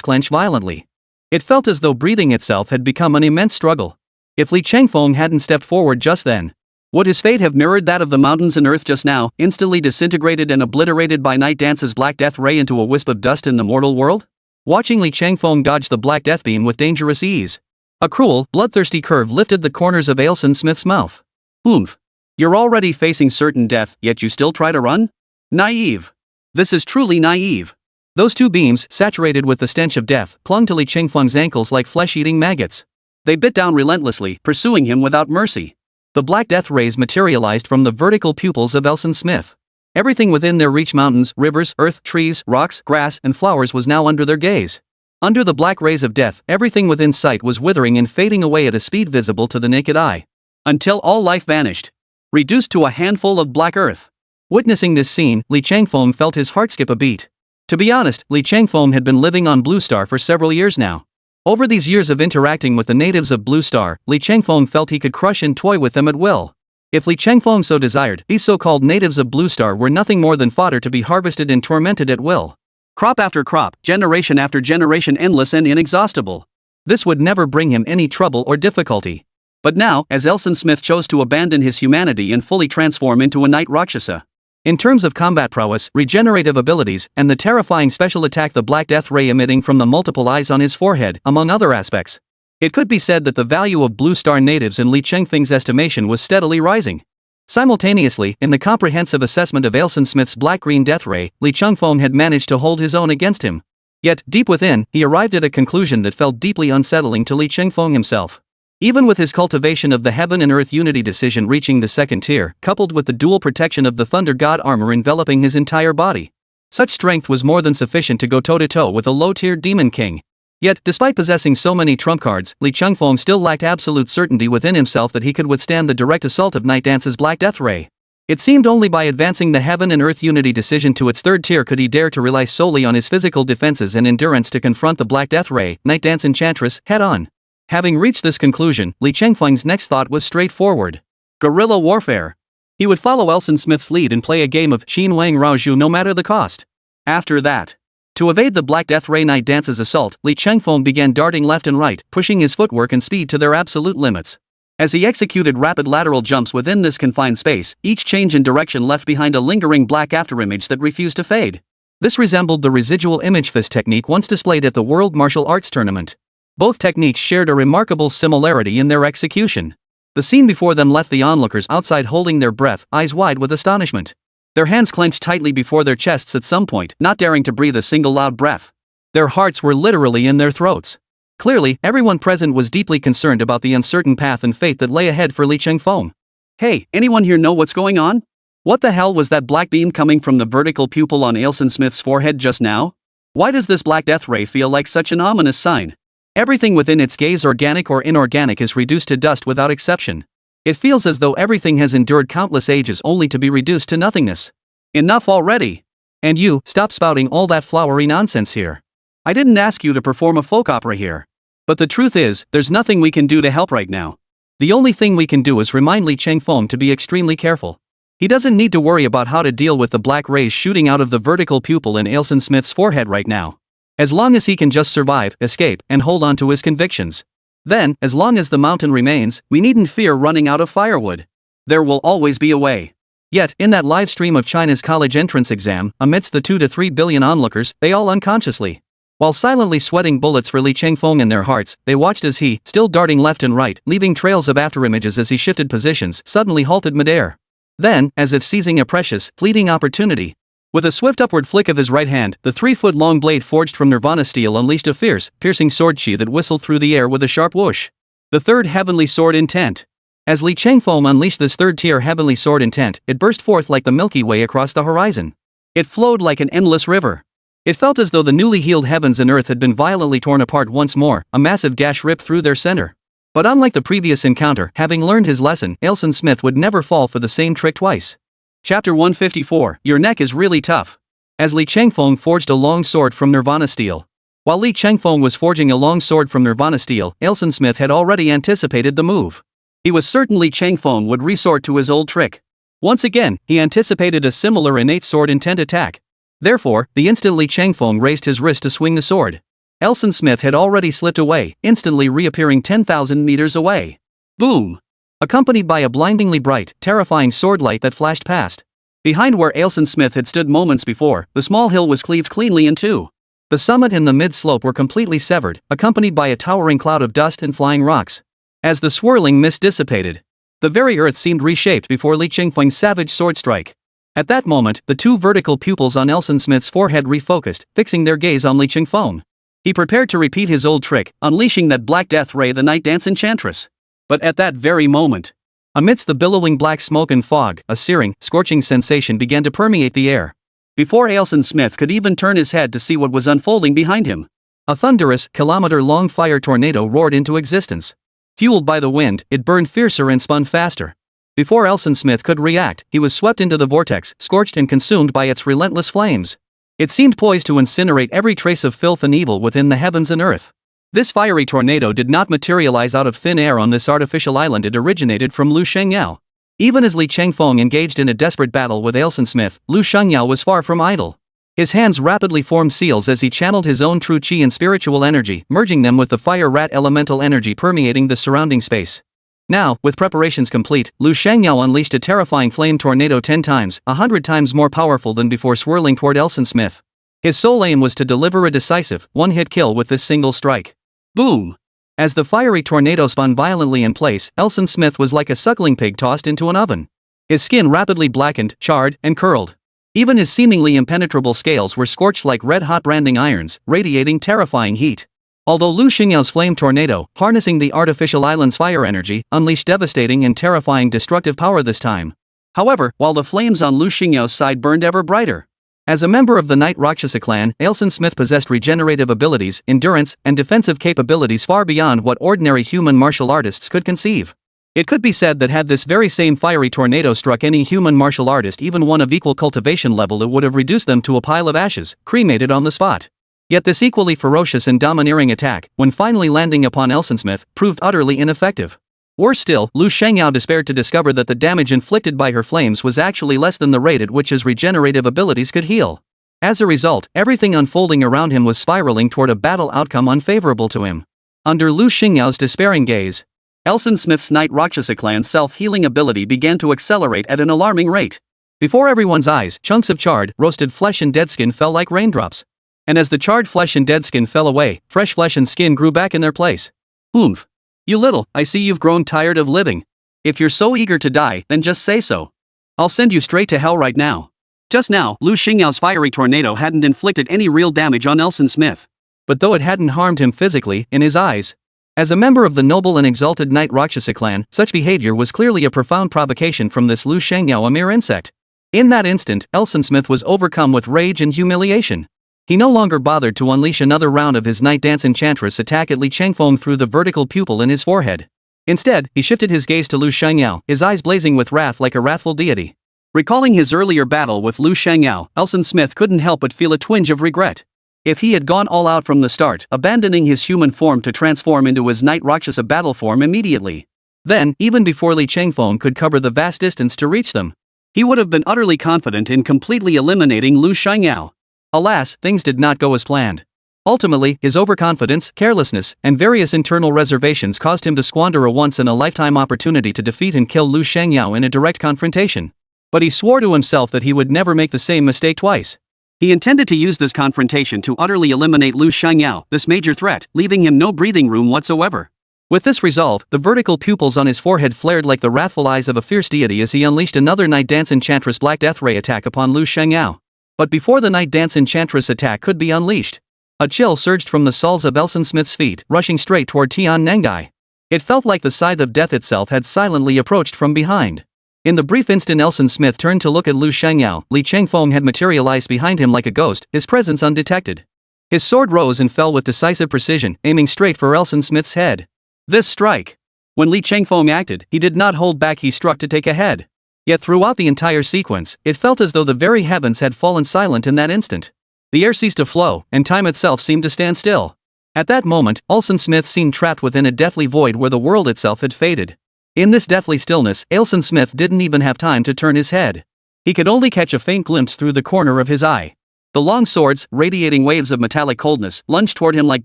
clench violently. It felt as though breathing itself had become an immense struggle. If Li Chengfeng hadn't stepped forward just then, would his fate have mirrored that of the mountains and earth just now, instantly disintegrated and obliterated by Night Dance's black death ray into a wisp of dust in the mortal world? Watching Li Chengfeng dodge the black death beam with dangerous ease, a cruel, bloodthirsty curve lifted the corners of Elson Smith's mouth. Oomph. You're already facing certain death, yet you still try to run? Naive. This is truly naive. Those two beams, saturated with the stench of death, clung to Li Chengfeng's ankles like flesh-eating maggots. They bit down relentlessly, pursuing him without mercy. The black death rays materialized from the vertical pupils of Elson Smith. Everything within their reach, mountains, rivers, earth, trees, rocks, grass, and flowers, was now under their gaze. Under the black rays of death, everything within sight was withering and fading away at a speed visible to the naked eye. Until all life vanished, reduced to a handful of black earth. Witnessing this scene, Li Chengfeng felt his heart skip a beat. To be honest, Li Chengfeng had been living on Blue Star for several years now. Over these years of interacting with the natives of Blue Star, Li Chengfeng felt he could crush and toy with them at will. If Li Chengfeng so desired, these so-called natives of Blue Star were nothing more than fodder to be harvested and tormented at will. Crop after crop, generation after generation, endless and inexhaustible. This would never bring him any trouble or difficulty. But now, as Elson Smith chose to abandon his humanity and fully transform into a Night Rakshasa. In terms of combat prowess, regenerative abilities, and the terrifying special attack, the Black Death Ray emitting from the multiple eyes on his forehead, among other aspects, it could be said that the value of Blue Star natives in Li Chengfeng's estimation was steadily rising. Simultaneously, in the comprehensive assessment of Elson Smith's black-green death ray, Li Chengfeng had managed to hold his own against him. Yet, deep within, he arrived at a conclusion that felt deeply unsettling to Li Chengfeng himself. Even with his cultivation of the Heaven and Earth Unity decision reaching the second tier, coupled with the dual protection of the Thunder God armor enveloping his entire body, such strength was more than sufficient to go toe-to-toe with a low-tier Demon King. Yet, despite possessing so many trump cards, Li Chengfeng still lacked absolute certainty within himself that he could withstand the direct assault of Night Dance's Black Death Ray. It seemed only by advancing the Heaven and Earth Unity decision to its third tier could he dare to rely solely on his physical defenses and endurance to confront the Black Death Ray, Night Dance Enchantress, head-on. Having reached this conclusion, Li Chengfeng's next thought was straightforward. Guerrilla warfare. He would follow Elson Smith's lead and play a game of Xin Wang Raozhu no matter the cost. After that, to evade the Black Death Ray Night Dance's assault, Li Chengfeng began darting left and right, pushing his footwork and speed to their absolute limits. As he executed rapid lateral jumps within this confined space, each change in direction left behind a lingering black afterimage that refused to fade. This resembled the residual image fist technique once displayed at the World Martial Arts Tournament. Both techniques shared a remarkable similarity in their execution. The scene before them left the onlookers outside holding their breath, eyes wide with astonishment. Their hands clenched tightly before their chests at some point, not daring to breathe a single loud breath. Their hearts were literally in their throats. Clearly, everyone present was deeply concerned about the uncertain path and fate that lay ahead for Li Chengfeng. Hey, anyone here know what's going on? What the hell was that black beam coming from the vertical pupil on Elson Smith's forehead just now? Why does this Black Death Ray feel like such an ominous sign? Everything within its gaze, organic or inorganic, is reduced to dust without exception. It feels as though everything has endured countless ages only to be reduced to nothingness. Enough already! And you, stop spouting all that flowery nonsense here. I didn't ask you to perform a folk opera here. But the truth is, there's nothing we can do to help right now. The only thing we can do is remind Li Chengfeng to be extremely careful. He doesn't need to worry about how to deal with the black rays shooting out of the vertical pupil in Elson Smith's forehead right now. As long as he can just survive, escape, and hold on to his convictions. Then, as long as the mountain remains, we needn't fear running out of firewood. There will always be a way. Yet, in that live stream of China's college entrance exam, amidst the 2 to 3 billion onlookers, they all unconsciously, while silently sweating bullets for Li Chengfeng in their hearts, they watched as he, still darting left and right, leaving trails of afterimages as he shifted positions, suddenly halted midair. Then, as if seizing a precious, fleeting opportunity, with a swift upward flick of his right hand, the 3-foot-long blade forged from Nirvana steel unleashed a fierce, piercing sword chi that whistled through the air with a sharp whoosh. The third heavenly sword intent. As Li Chengfeng unleashed this third-tier heavenly sword intent, it burst forth like the Milky Way across the horizon. It flowed like an endless river. It felt as though the newly healed heavens and earth had been violently torn apart once more, a massive gash ripped through their center. But unlike the previous encounter, having learned his lesson, Elson Smith would never fall for the same trick twice. Chapter 154, Your Neck is Really Tough. As Li Chengfeng forged a long sword from Nirvana steel. While Li Chengfeng was forging a long sword from Nirvana steel, Elson Smith had already anticipated the move. He was certain Li Chengfeng would resort to his old trick. Once again, he anticipated a similar innate sword intent attack. Therefore, the instant Li Chengfeng raised his wrist to swing the sword, Elson Smith had already slipped away, instantly reappearing 10,000 meters away. Boom! Accompanied by a blindingly bright, terrifying sword light that flashed past. Behind where Elson Smith had stood moments before, the small hill was cleaved cleanly in two. The summit and the mid-slope were completely severed, accompanied by a towering cloud of dust and flying rocks. As the swirling mist dissipated, the very earth seemed reshaped before Li Chengfeng's savage sword strike. At that moment, the two vertical pupils on Elson Smith's forehead refocused, fixing their gaze on Li Chengfeng. He prepared to repeat his old trick, unleashing that Black Death Ray, the Night Dance Enchantress. But at that very moment, amidst the billowing black smoke and fog, a searing, scorching sensation began to permeate the air. Before Elson Smith could even turn his head to see what was unfolding behind him, a thunderous, kilometer-long fire tornado roared into existence. Fueled by the wind, it burned fiercer and spun faster. Before Elson Smith could react, he was swept into the vortex, scorched and consumed by its relentless flames. It seemed poised to incinerate every trace of filth and evil within the heavens and earth. This fiery tornado did not materialize out of thin air on this artificial island. It originated from Lu Shengyao. Even as Li Chengfeng engaged in a desperate battle with Elson Smith, Lu Shengyao was far from idle. His hands rapidly formed seals as he channeled his own true chi and spiritual energy, merging them with the fire rat elemental energy permeating the surrounding space. Now, with preparations complete, Lu Shangyao unleashed a terrifying flame tornado 10 times, 100 times more powerful than before, swirling toward Elson Smith. His sole aim was to deliver a decisive, one-hit kill with this single strike. Boom! As the fiery tornado spun violently in place, Elson Smith was like a suckling pig tossed into an oven. His skin rapidly blackened, charred, and curled. Even his seemingly impenetrable scales were scorched like red-hot branding irons, radiating terrifying heat. Although Lu Xingyao's flame tornado, harnessing the artificial island's fire energy, unleashed devastating and terrifying destructive power this time. However, while the flames on Lu Xingyao's side burned ever brighter. As a member of the Night Rakshasa clan, Elson Smith possessed regenerative abilities, endurance, and defensive capabilities far beyond what ordinary human martial artists could conceive. It could be said that had this very same fiery tornado struck any human martial artist, even one of equal cultivation level, it would have reduced them to a pile of ashes, cremated on the spot. Yet this equally ferocious and domineering attack, when finally landing upon Elson Smith, proved utterly ineffective. Worse still, Lu Shangyao despaired to discover that the damage inflicted by her flames was actually less than the rate at which his regenerative abilities could heal. As a result, everything unfolding around him was spiraling toward a battle outcome unfavorable to him. Under Lu Xingyao's despairing gaze, Elson Smith's Night Rakshasa clan's self-healing ability began to accelerate at an alarming rate. Before everyone's eyes, chunks of charred, roasted flesh and dead skin fell like raindrops. And as the charred flesh and dead skin fell away, fresh flesh and skin grew back in their place. Oomph. You little, I see you've grown tired of living. If you're so eager to die, then just say so. I'll send you straight to hell right now. Just now, Lu Xingyao's fiery tornado hadn't inflicted any real damage on Elson Smith. But though it hadn't harmed him physically, in his eyes, as a member of the noble and exalted Night Rakshasa clan, such behavior was clearly a profound provocation from this Lu Shangyao, a mere insect. In that instant, Elson Smith was overcome with rage and humiliation. He no longer bothered to unleash another round of his Night Dance Enchantress attack at Li Changfeng through the vertical pupil in his forehead. Instead, he shifted his gaze to Lu Shangyao, his eyes blazing with wrath like a wrathful deity. Recalling his earlier battle with Lu Shangyao, Elson Smith couldn't help but feel a twinge of regret. If he had gone all out from the start, abandoning his human form to transform into his Night Rakshasa battle form immediately, then, even before Li Changfeng could cover the vast distance to reach them, he would have been utterly confident in completely eliminating Lu Shangyao. Alas, things did not go as planned. Ultimately, his overconfidence, carelessness, and various internal reservations caused him to squander a once-in-a-lifetime opportunity to defeat and kill Lu Shangyao in a direct confrontation. But he swore to himself that he would never make the same mistake twice. He intended to use this confrontation to utterly eliminate Lu Shangyao, this major threat, leaving him no breathing room whatsoever. With this resolve, the vertical pupils on his forehead flared like the wrathful eyes of a fierce deity as he unleashed another Night Dance Enchantress Black Death Ray attack upon Lu Shangyao. But before the Night Dance Enchantress attack could be unleashed, a chill surged from the soles of Elson Smith's feet, rushing straight toward Tian Nengai. It felt like the scythe of death itself had silently approached from behind. In the brief instant Elson Smith turned to look at Lu Shangyao, Li Changfeng had materialized behind him like a ghost, his presence undetected. His sword rose and fell with decisive precision, aiming straight for Elson Smith's head. This strike. When Li Changfeng acted, he did not hold back, he struck to take a head. Yet throughout the entire sequence, it felt as though the very heavens had fallen silent in that instant. The air ceased to flow, and time itself seemed to stand still. At that moment, Elson Smith seemed trapped within a deathly void where the world itself had faded. In this deathly stillness, Elson Smith didn't even have time to turn his head. He could only catch a faint glimpse through the corner of his eye. The long swords, radiating waves of metallic coldness, lunged toward him like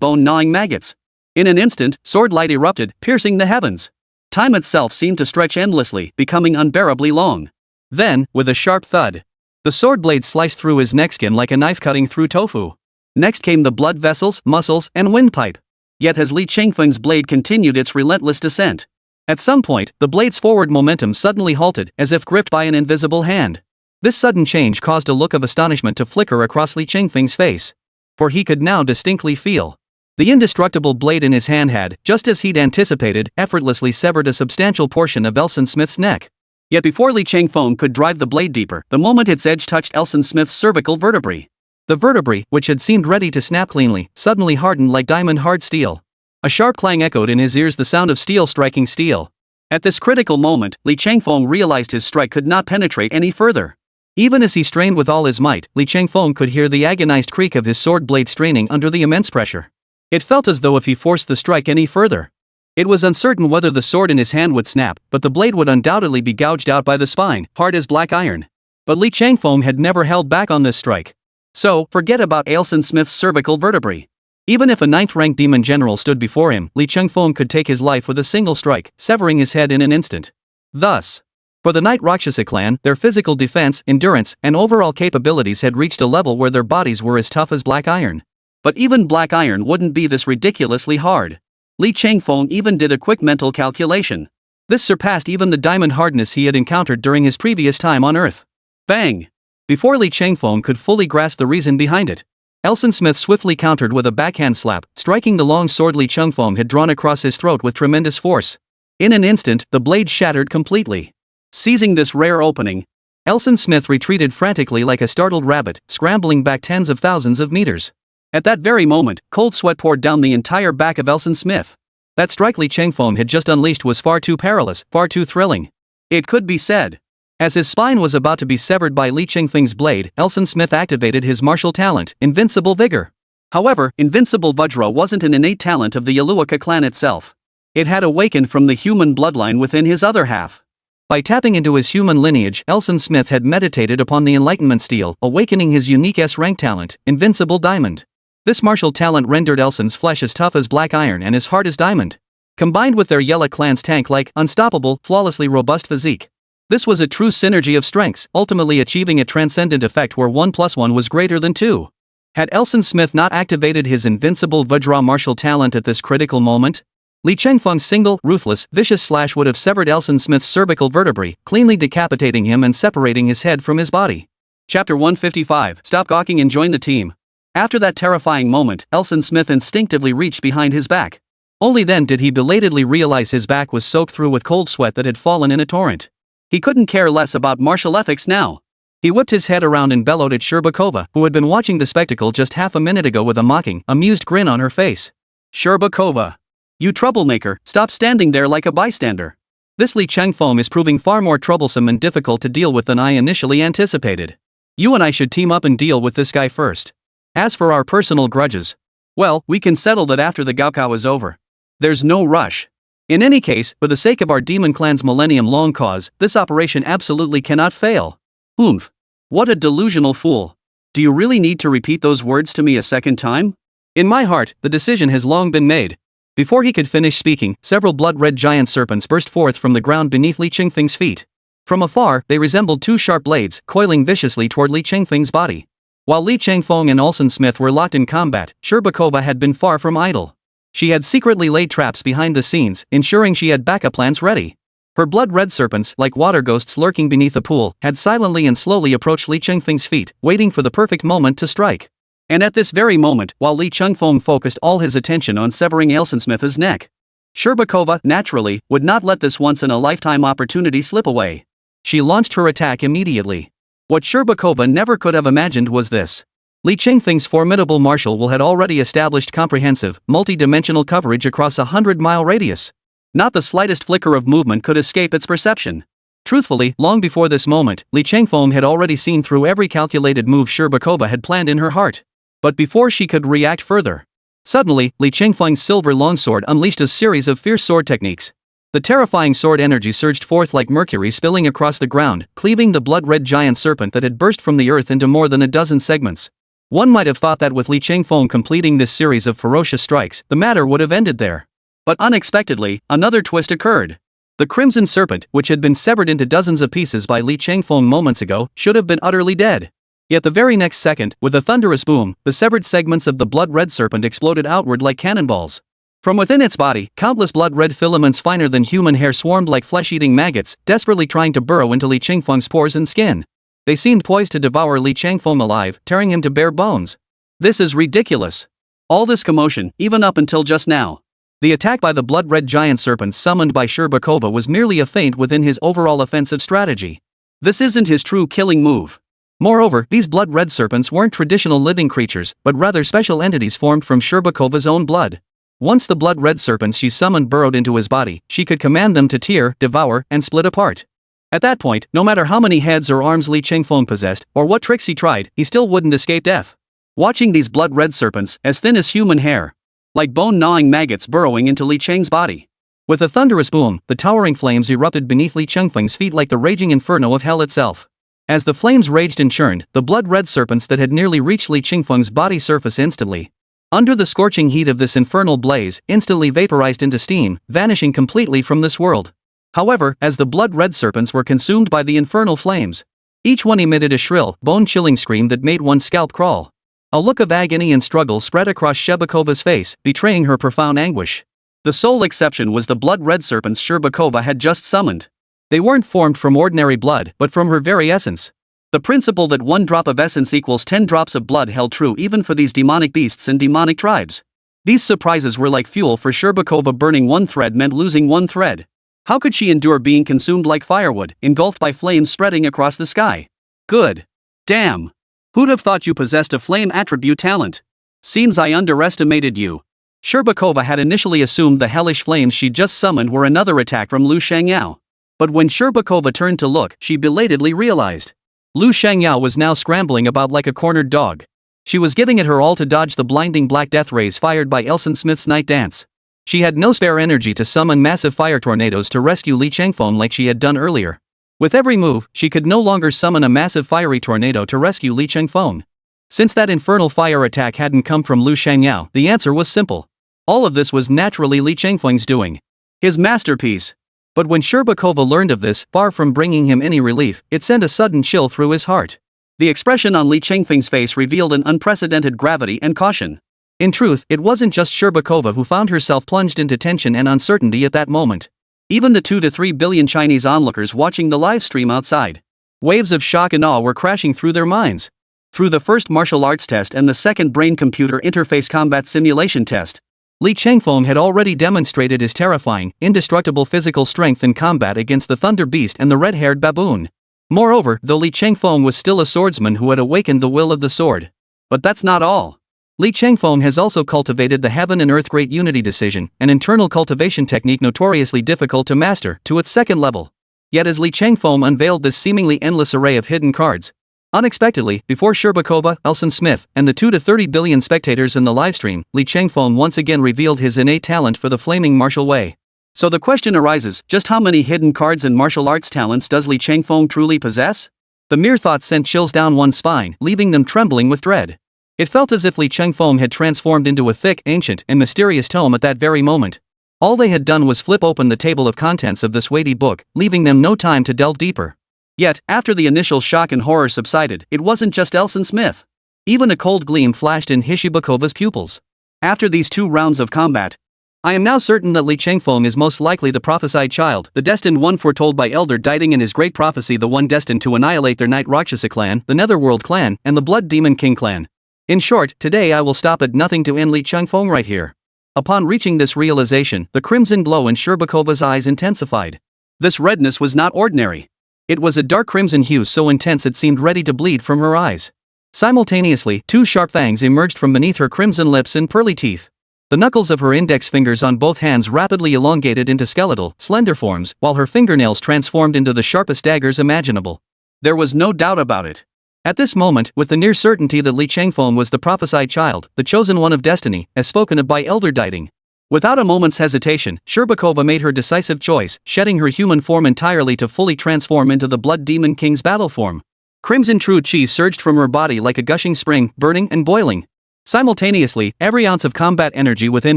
bone-gnawing maggots. In an instant, sword light erupted, piercing the heavens. Time itself seemed to stretch endlessly, becoming unbearably long. Then, with a sharp thud, the sword blade sliced through his neck skin like a knife cutting through tofu. Next came the blood vessels, muscles, and windpipe. Yet as Li Changfeng's blade continued its relentless descent, at some point, the blade's forward momentum suddenly halted, as if gripped by an invisible hand. This sudden change caused a look of astonishment to flicker across Li Changfeng's face. For he could now distinctly feel the indestructible blade in his hand had, just as he'd anticipated, effortlessly severed a substantial portion of Elson Smith's neck. Yet before Li Changfeng could drive the blade deeper, the moment its edge touched Elson Smith's cervical vertebrae, the vertebrae, which had seemed ready to snap cleanly, suddenly hardened like diamond-hard steel. A sharp clang echoed in his ears, the sound of steel striking steel. At this critical moment, Li Changfeng realized his strike could not penetrate any further. Even as he strained with all his might, Li Changfeng could hear the agonized creak of his sword blade straining under the immense pressure. It felt as though if he forced the strike any further, it was uncertain whether the sword in his hand would snap, but the blade would undoubtedly be gouged out by the spine, hard as black iron. But Li Changfeng had never held back on this strike. So, forget about Ailson Smith's cervical vertebrae. Even if a 9th-ranked demon general stood before him, Li Chengfeng could take his life with a single strike, severing his head in an instant. Thus, for the Night Rakshasa clan, their physical defense, endurance, and overall capabilities had reached a level where their bodies were as tough as black iron. But even black iron wouldn't be this ridiculously hard. Li Chengfeng even did a quick mental calculation. This surpassed even the diamond hardness he had encountered during his previous time on Earth. Bang! Before Li Chengfeng could fully grasp the reason behind it, Ailson Smith swiftly countered with a backhand slap, striking the long sword Li Chengfeng had drawn across his throat with tremendous force. In an instant, the blade shattered completely. Seizing this rare opening, Ailson Smith retreated frantically like a startled rabbit, scrambling back tens of thousands of meters. At that very moment, cold sweat poured down the entire back of Ailson Smith. That strike Li Chengfeng had just unleashed was far too perilous, far too thrilling. It could be said. As his spine was about to be severed by Li Chengfeng's blade, Ailson Smith activated his martial talent, Invincible Vigor. However, Invincible Vajra wasn't an innate talent of the Yaluaka clan itself. It had awakened from the human bloodline within his other half. By tapping into his human lineage, Ailson Smith had meditated upon the Enlightenment Stele, awakening his unique S-rank talent, Invincible Diamond. This martial talent rendered Ailson's flesh as tough as black iron and as hard as diamond. Combined with their Yella clan's tank-like, unstoppable, flawlessly robust physique, this was a true synergy of strengths, ultimately achieving a transcendent effect where 1 + 1 was greater than 2. Had Ailson Smith not activated his Invincible Vajra martial talent at this critical moment, Li Chengfeng's single, ruthless, vicious slash would have severed Ailson Smith's cervical vertebrae, cleanly decapitating him and separating his head from his body. Chapter 155. Stop gawking and join the team. After that terrifying moment, Ailson Smith instinctively reached behind his back. Only then did he belatedly realize his back was soaked through with cold sweat that had fallen in a torrent. He couldn't care less about martial ethics now. He whipped his head around and bellowed at Sherbakova, who had been watching the spectacle just half a minute ago with a mocking, amused grin on her face. Sherbakova. You troublemaker, stop standing there like a bystander. This Li Chengfeng is proving far more troublesome and difficult to deal with than I initially anticipated. You and I should team up and deal with this guy first. As for our personal grudges, well, we can settle that after the Gaokao is over. There's no rush. In any case, for the sake of our demon clan's millennium-long cause, this operation absolutely cannot fail. Oomph. What a delusional fool. Do you really need to repeat those words to me a second time? In my heart, the decision has long been made. Before he could finish speaking, several blood-red giant serpents burst forth from the ground beneath Li Chengfeng's feet. From afar, they resembled two sharp blades, coiling viciously toward Li Chengfeng's body. While Li Chengfeng and Ailson Smith were locked in combat, Sherbakova had been far from idle. She had secretly laid traps behind the scenes, ensuring she had backup plans ready. Her blood-red serpents, like water ghosts lurking beneath the pool, had silently and slowly approached Li Chengfeng's feet, waiting for the perfect moment to strike. And at this very moment, while Li Chengfeng focused all his attention on severing Ailson Smith's neck, Sherbakova, naturally, would not let this once-in-a-lifetime opportunity slip away. She launched her attack immediately. What Sherbakova never could have imagined was this. Li Chengfeng's formidable martial will had already established comprehensive, multi-dimensional coverage across a 100-mile radius. Not the slightest flicker of movement could escape its perception. Truthfully, long before this moment, Li Chengfeng had already seen through every calculated move Sherbakova had planned in her heart. But before she could react further, suddenly, Li Chengfeng's silver longsword unleashed a series of fierce sword techniques. The terrifying sword energy surged forth like mercury spilling across the ground, cleaving the blood-red giant serpent that had burst from the earth into more than a dozen segments. One might have thought that with Li Chengfeng completing this series of ferocious strikes, the matter would have ended there. But unexpectedly, another twist occurred. The crimson serpent, which had been severed into dozens of pieces by Li Chengfeng moments ago, should have been utterly dead. Yet the very next second, with a thunderous boom, the severed segments of the blood-red serpent exploded outward like cannonballs. From within its body, countless blood-red filaments finer than human hair swarmed like flesh-eating maggots, desperately trying to burrow into Li Chengfeng's pores and skin. They seemed poised to devour Li Chengfeng alive, tearing him to bare bones. This is ridiculous. All this commotion, even up until just now. The attack by the blood-red giant serpents summoned by Sherbakova was merely a feint within his overall offensive strategy. This isn't his true killing move. Moreover, these blood-red serpents weren't traditional living creatures, but rather special entities formed from Sherbakova's own blood. Once the blood-red serpents she summoned burrowed into his body, she could command them to tear, devour, and split apart. At that point, no matter how many heads or arms Li Chengfeng possessed, or what tricks he tried, he still wouldn't escape death. Watching these blood-red serpents, as thin as human hair, like bone-gnawing maggots burrowing into Li Cheng's body. With a thunderous boom, the towering flames erupted beneath Li Chengfeng's feet like the raging inferno of hell itself. As the flames raged and churned, the blood-red serpents that had nearly reached Li Qingfeng's body surfaced instantly. Under the scorching heat of this infernal blaze, instantly vaporized into steam, vanishing completely from this world. However, as the blood-red serpents were consumed by the infernal flames, each one emitted a shrill, bone-chilling scream that made one's scalp crawl. A look of agony and struggle spread across Shcherbakova face, betraying her profound anguish. The sole exception was the blood-red serpents Shcherbakova had just summoned. They weren't formed from ordinary blood, but from her very essence. The principle that 1 drop of essence equals 10 drops of blood held true even for these demonic beasts and demonic tribes. These surprises were like fuel for Shcherbakova. Burning 1 thread meant losing 1 thread. How could she endure being consumed like firewood, engulfed by flames spreading across the sky? Good. Damn. Who'd have thought you possessed a flame attribute talent? Seems I underestimated you. Shcherbakova had initially assumed the hellish flames she'd just summoned were another attack from Lu Shangyao. But when Shcherbakova turned to look, she belatedly realized. Lu Shangyao was now scrambling about like a cornered dog. She was giving it her all to dodge the blinding black death rays fired by Elson Smith's night dance. She had no spare energy to summon massive fire tornadoes to rescue Li Qingfeng like she had done earlier. With every move, she could no longer summon a massive fiery tornado to rescue Li Qingfeng. Since that infernal fire attack hadn't come from Lu Shangyao, the answer was simple. All of this was naturally Li Qingfeng's doing. His masterpiece. But when Shcherbakova learned of this, far from bringing him any relief, it sent a sudden chill through his heart. The expression on Li Qingfeng's face revealed an unprecedented gravity and caution. In truth, it wasn't just Shcherbakova who found herself plunged into tension and uncertainty at that moment. Even the 2 to 3 billion Chinese onlookers watching the live stream outside. Waves of shock and awe were crashing through their minds. Through the first martial arts test and the second brain-computer interface combat simulation test, Li Qingfeng had already demonstrated his terrifying, indestructible physical strength in combat against the Thunder Beast and the red-haired baboon. Moreover, though Li Qingfeng was still a swordsman who had awakened the will of the sword. But that's not all. Li Qingfeng has also cultivated the Heaven and Earth Great Unity Decision, an internal cultivation technique notoriously difficult to master, to its 2nd level. Yet as Li Qingfeng unveiled this seemingly endless array of hidden cards, unexpectedly, before Shcherbakova, Elson Smith, and the 2 to 30 billion spectators in the livestream, Li Qingfeng once again revealed his innate talent for the flaming martial way. So the question arises, just how many hidden cards and martial arts talents does Li Qingfeng truly possess? The mere thought sent chills down one's spine, leaving them trembling with dread. It felt as if Li Qingfeng had transformed into a thick, ancient, and mysterious tome at that very moment. All they had done was flip open the table of contents of this weighty book, leaving them no time to delve deeper. Yet, after the initial shock and horror subsided, it wasn't just Elson Smith. Even a cold gleam flashed in Shcherbakova's pupils. After these 2 rounds of combat, I am now certain that Li Qingfeng is most likely the prophesied child, the destined one foretold by Elder Diding in his great prophecy, the one destined to annihilate their Night Rakshasa clan, the Netherworld clan, and the Blood Demon King clan. In short, today I will stop at nothing to end Li Qingfeng right here. Upon reaching this realization, the crimson glow in Shcherbakova's eyes intensified. This redness was not ordinary. It was a dark crimson hue so intense it seemed ready to bleed from her eyes. Simultaneously, 2 sharp fangs emerged from beneath her crimson lips and pearly teeth. The knuckles of her index fingers on both hands rapidly elongated into skeletal, slender forms, while her fingernails transformed into the sharpest daggers imaginable. There was no doubt about it. At this moment, with the near certainty that Li Qingfeng was the prophesied child, the chosen one of destiny, as spoken of by Elder Diding, without a moment's hesitation, Shcherbakova made her decisive choice, shedding her human form entirely to fully transform into the Blood Demon King's battle form. Crimson true chi surged from her body like a gushing spring, burning and boiling. Simultaneously, every ounce of combat energy within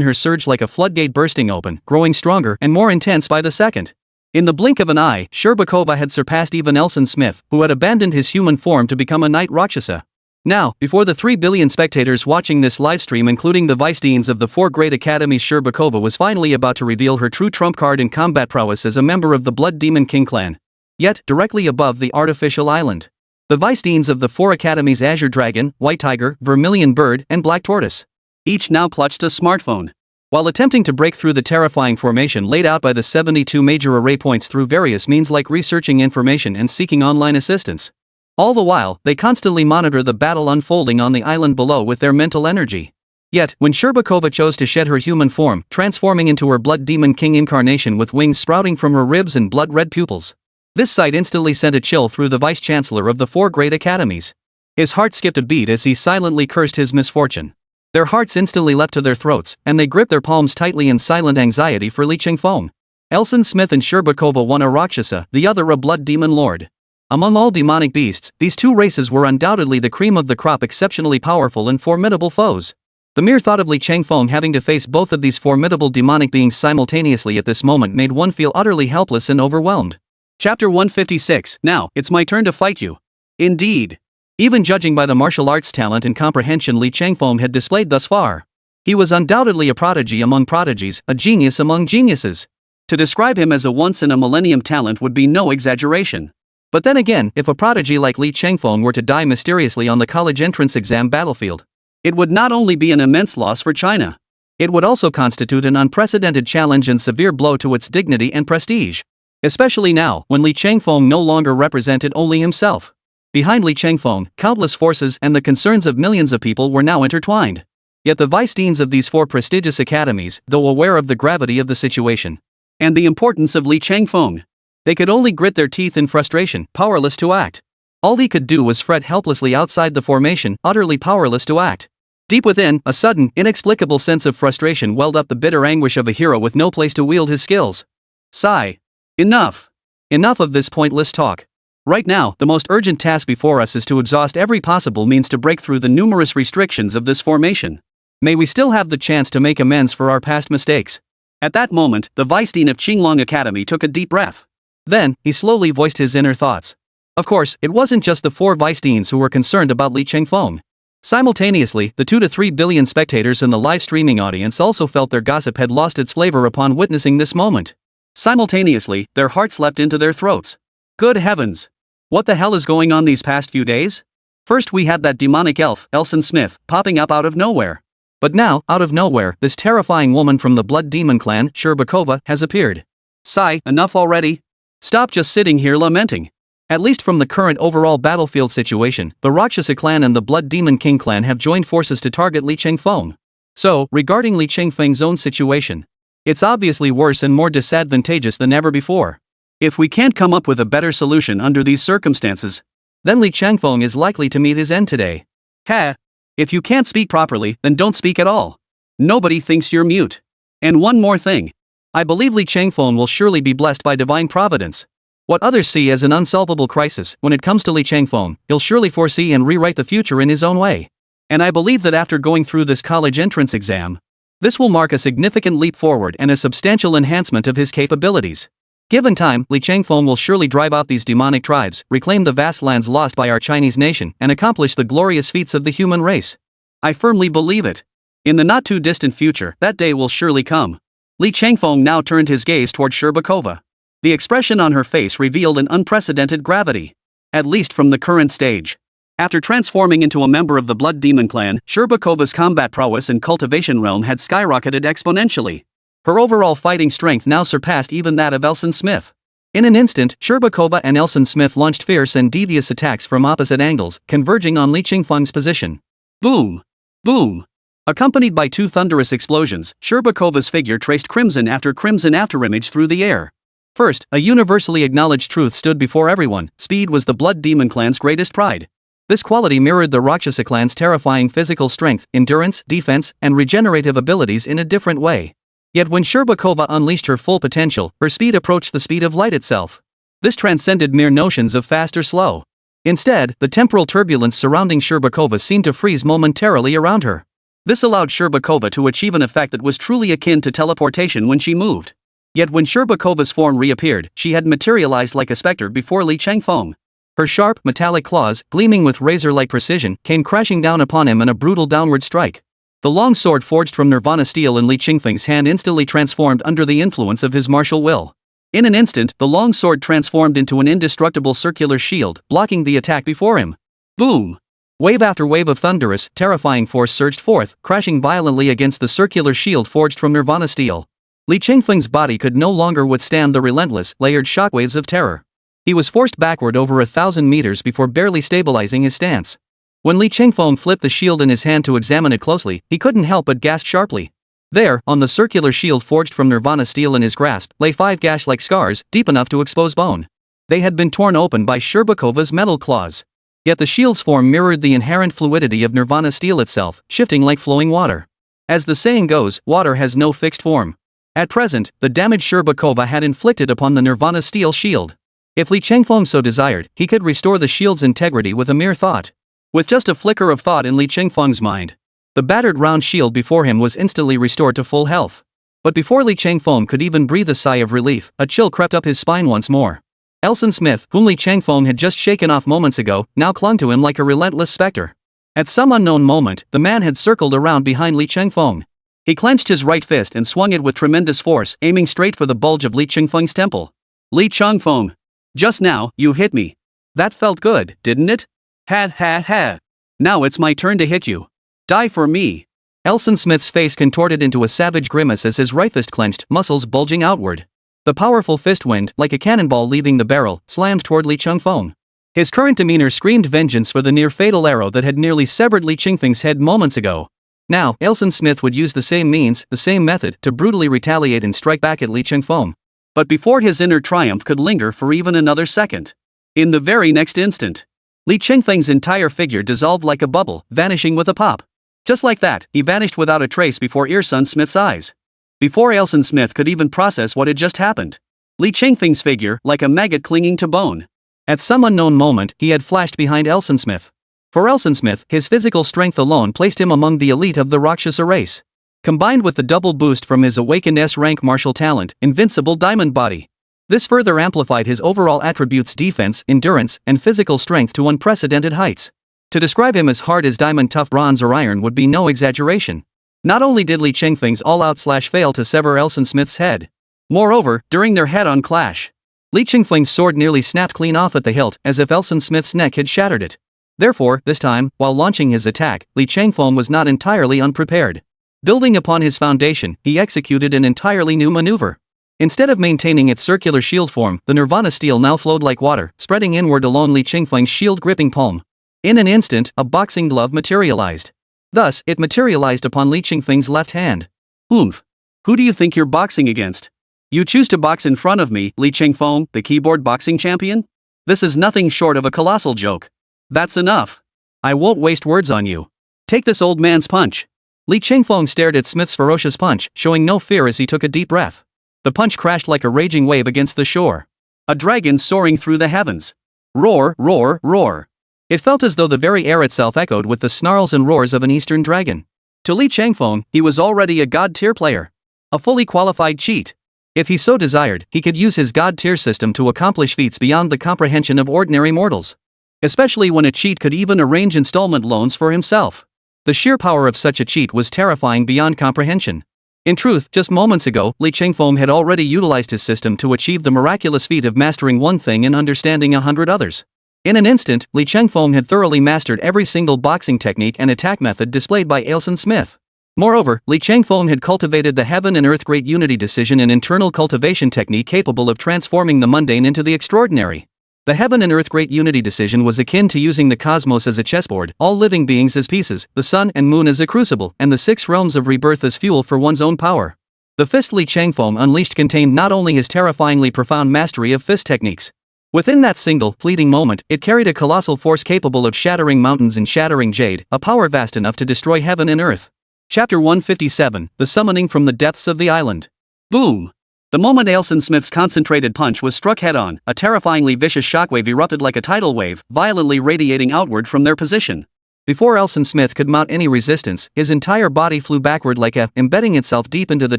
her surged like a floodgate bursting open, growing stronger and more intense by the second. In the blink of an eye, Shcherbakova had surpassed even Elson Smith, who had abandoned his human form to become a Night Rakshasa. Now, before the 3 billion spectators watching this livestream, including the vice-deans of the 4 great academies, Shcherbakova was finally about to reveal her true trump card in combat prowess as a member of the Blood Demon King clan. Yet, directly above the artificial island, the vice-deans of the 4 academies, Azure Dragon, White Tiger, Vermilion Bird, and Black Tortoise, each now clutched a smartphone. While attempting to break through the terrifying formation laid out by the 72 major array points through various means like researching information and seeking online assistance. All the while, they constantly monitor the battle unfolding on the island below with their mental energy. Yet, when Shcherbakova chose to shed her human form, transforming into her Blood Demon King incarnation with wings sprouting from her ribs and blood-red pupils, this sight instantly sent a chill through the vice-chancellor of the 4 great academies. His heart skipped a beat as he silently cursed his misfortune. Their hearts instantly leapt to their throats, and they gripped their palms tightly in silent anxiety for Li Qingfeng. Elson Smith and Shcherbakova, one a Rakshasa, the other a Blood Demon Lord. Among all demonic beasts, these two races were undoubtedly the cream of the crop, exceptionally powerful and formidable foes. The mere thought of Li Changfeng having to face both of these formidable demonic beings simultaneously at this moment made one feel utterly helpless and overwhelmed. Chapter 156. Now, it's my turn to fight you. Indeed. Even judging by the martial arts talent and comprehension Li Changfeng had displayed thus far, he was undoubtedly a prodigy among prodigies, a genius among geniuses. To describe him as a once-in-a-millennium talent would be no exaggeration. But then again, if a prodigy like Li Changfeng were to die mysteriously on the college entrance exam battlefield, it would not only be an immense loss for China, it would also constitute an unprecedented challenge and severe blow to its dignity and prestige. Especially now, when Li Changfeng no longer represented only himself. Behind Li Changfeng, countless forces and the concerns of millions of people were now intertwined. Yet the vice-deans of these four prestigious academies, though aware of the gravity of the situation and the importance of Li Changfeng, they could only grit their teeth in frustration, powerless to act. All he could do was fret helplessly outside the formation, utterly powerless to act. Deep within, a sudden, inexplicable sense of frustration welled up, the bitter anguish of a hero with no place to wield his skills. Sigh. Enough. Enough of this pointless talk. Right now, the most urgent task before us is to exhaust every possible means to break through the numerous restrictions of this formation. May we still have the chance to make amends for our past mistakes. At that moment, the vice-dean of Qinglong Academy took a deep breath. Then, he slowly voiced his inner thoughts. Of course, it wasn't just the four vice-deans who were concerned about Li Changfeng. Simultaneously, the 2 to 3 billion spectators in the live streaming audience also felt their gossip had lost its flavor upon witnessing this moment. Simultaneously, their hearts leapt into their throats. Good heavens! What the hell is going on these past few days? First we had that demonic elf, Elson Smith, popping up out of nowhere. But now, out of nowhere, this terrifying woman from the Blood Demon clan, Sherbakova, has appeared. Sigh, enough already? Stop just sitting here lamenting. At least from the current overall battlefield situation, the Rakshasa clan and the Blood Demon King clan have joined forces to target Li Changfeng. So, regarding Li Changfeng's own situation, it's obviously worse and more disadvantageous than ever before. If we can't come up with a better solution under these circumstances, then Li Changfeng is likely to meet his end today. Ha! If you can't speak properly, then don't speak at all. Nobody thinks you're mute. And one more thing. I believe Li Changfeng will surely be blessed by divine providence. What others see as an unsolvable crisis, when it comes to Li Changfeng, he'll surely foresee and rewrite the future in his own way. And I believe that after going through this college entrance exam, this will mark a significant leap forward and a substantial enhancement of his capabilities. Given time, Li Changfeng will surely drive out these demonic tribes, reclaim the vast lands lost by our Chinese nation, and accomplish the glorious feats of the human race. I firmly believe it. In the not-too-distant future, that day will surely come. Li Changfeng now turned his gaze toward Sherbakova. The expression on her face revealed an unprecedented gravity. At least from the current stage. After transforming into a member of the Blood Demon clan, Sherbakova's combat prowess and cultivation realm had skyrocketed exponentially. Her overall fighting strength now surpassed even that of Elson Smith. In an instant, Sherbakova and Elson Smith launched fierce and devious attacks from opposite angles, converging on Li Changfeng's position. Boom! Boom! Accompanied by two thunderous explosions, Sherbakova's figure traced crimson afterimage through the air. First, a universally acknowledged truth stood before everyone: speed was the Blood Demon clan's greatest pride. This quality mirrored the Rakshasa clan's terrifying physical strength, endurance, defense, and regenerative abilities in a different way. Yet when Sherbakova unleashed her full potential, her speed approached the speed of light itself. This transcended mere notions of fast or slow. Instead, the temporal turbulence surrounding Sherbakova seemed to freeze momentarily around her. This allowed Sherbakova to achieve an effect that was truly akin to teleportation when she moved. Yet when Sherbakova's form reappeared, she had materialized like a specter before Li Changfeng. Her sharp, metallic claws, gleaming with razor-like precision, came crashing down upon him in a brutal downward strike. The long sword forged from Nirvana steel in Li Changfeng's hand instantly transformed under the influence of his martial will. In an instant, the long sword transformed into an indestructible circular shield, blocking the attack before him. Boom! Wave after wave of thunderous, terrifying force surged forth, crashing violently against the circular shield forged from Nirvana steel. Li Changfeng's body could no longer withstand the relentless, layered shockwaves of terror. He was forced backward over 1,000 meters before barely stabilizing his stance. When Li Changfeng flipped the shield in his hand to examine it closely, he couldn't help but gasp sharply. There, on the circular shield forged from Nirvana steel in his grasp, lay 5 gash-like scars, deep enough to expose bone. They had been torn open by Sherbakova's metal claws. Yet the shield's form mirrored the inherent fluidity of Nirvana steel itself, shifting like flowing water. As the saying goes, water has no fixed form. At present, the damage Sherbakova had inflicted upon the Nirvana steel shield, If Li Chengfeng so desired, he could restore the shield's integrity with a mere thought. With just a flicker of thought in Li Chengfeng's mind, the battered round shield before him was instantly restored to full health. But before Li Chengfeng could even breathe a sigh of relief, a chill crept up his spine once more. Elson Smith, whom Li Chengfeng had just shaken off moments ago, now clung to him like a relentless specter. At some unknown moment, the man had circled around behind Li Chengfeng. He clenched his right fist and swung it with tremendous force, aiming straight for the bulge of Li Chengfeng's temple. Li Chengfeng. Just now, you hit me. That felt good, didn't it? Ha ha ha. Now it's my turn to hit you. Die for me. Elson Smith's face contorted into a savage grimace as his right fist clenched, muscles bulging outward. The powerful fist wind, like a cannonball leaving the barrel, slammed toward Li Chengfeng. His current demeanor screamed vengeance for the near-fatal arrow that had nearly severed Li Chengfeng's head moments ago. Now, Elson Smith would use the same means, the same method, to brutally retaliate and strike back at Li Chengfeng. But before his inner triumph could linger for even another second, in the very next instant, Li Chengfeng's entire figure dissolved like a bubble, vanishing with a pop. Just like that, he vanished without a trace before Elson Smith's eyes. Before Elson Smith could even process what had just happened, Li Chengfeng's figure, like a maggot clinging to bone. At some unknown moment, he had flashed behind Elson Smith. For Elson Smith, his physical strength alone placed him among the elite of the Rakshasa race. Combined with the double boost from his awakened S-rank martial talent, invincible diamond body, this further amplified his overall attributes: defense, endurance, and physical strength to unprecedented heights. To describe him as hard as diamond, tough bronze or iron would be no exaggeration. Not only did Li Chengfeng's all-out slash fail to sever Elson Smith's head, moreover, during their head-on clash, Li Chengfeng's sword nearly snapped clean off at the hilt, as if Elson Smith's neck had shattered it. Therefore, this time, while launching his attack, Li Chengfeng was not entirely unprepared. Building upon his foundation, he executed an entirely new maneuver. Instead of maintaining its circular shield form, the Nirvana steel now flowed like water, spreading inward along Li Chengfeng's shield-gripping palm. In an instant, a boxing glove materialized. Thus, it materialized upon Li Chengfeng's left hand. Oomph. Who do you think you're boxing against? You choose to box in front of me, Li Chengfeng, the keyboard boxing champion? This is nothing short of a colossal joke. That's enough. I won't waste words on you. Take this old man's punch. Li Chengfeng stared at Smith's ferocious punch, showing no fear as he took a deep breath. The punch crashed like a raging wave against the shore. A dragon soaring through the heavens. Roar, roar, roar. It felt as though the very air itself echoed with the snarls and roars of an eastern dragon. To Li Chengfeng, he was already a god-tier player. A fully qualified cheat. If he so desired, he could use his god-tier system to accomplish feats beyond the comprehension of ordinary mortals. Especially when a cheat could even arrange installment loans for himself. The sheer power of such a cheat was terrifying beyond comprehension. In truth, just moments ago, Li Chengfeng had already utilized his system to achieve the miraculous feat of mastering one thing and understanding 100 others. In an instant, Li Chengfeng had thoroughly mastered every single boxing technique and attack method displayed by Elson Smith. Moreover, Li Chengfeng had cultivated the heaven and earth great unity decision, an internal cultivation technique capable of transforming the mundane into the extraordinary. The heaven and earth great unity decision was akin to using the cosmos as a chessboard, all living beings as pieces, the sun and moon as a crucible, and the 6 realms of rebirth as fuel for one's own power. The fist Li Chengfeng unleashed contained not only his terrifyingly profound mastery of fist techniques. Within that single, fleeting moment, it carried a colossal force capable of shattering mountains and shattering jade, a power vast enough to destroy heaven and earth. Chapter 157, The Summoning from the Depths of the Island. Boom! The moment Elson Smith's concentrated punch was struck head-on, a terrifyingly vicious shockwave erupted like a tidal wave, violently radiating outward from their position. Before Elson Smith could mount any resistance, his entire body flew backward like embedding itself deep into the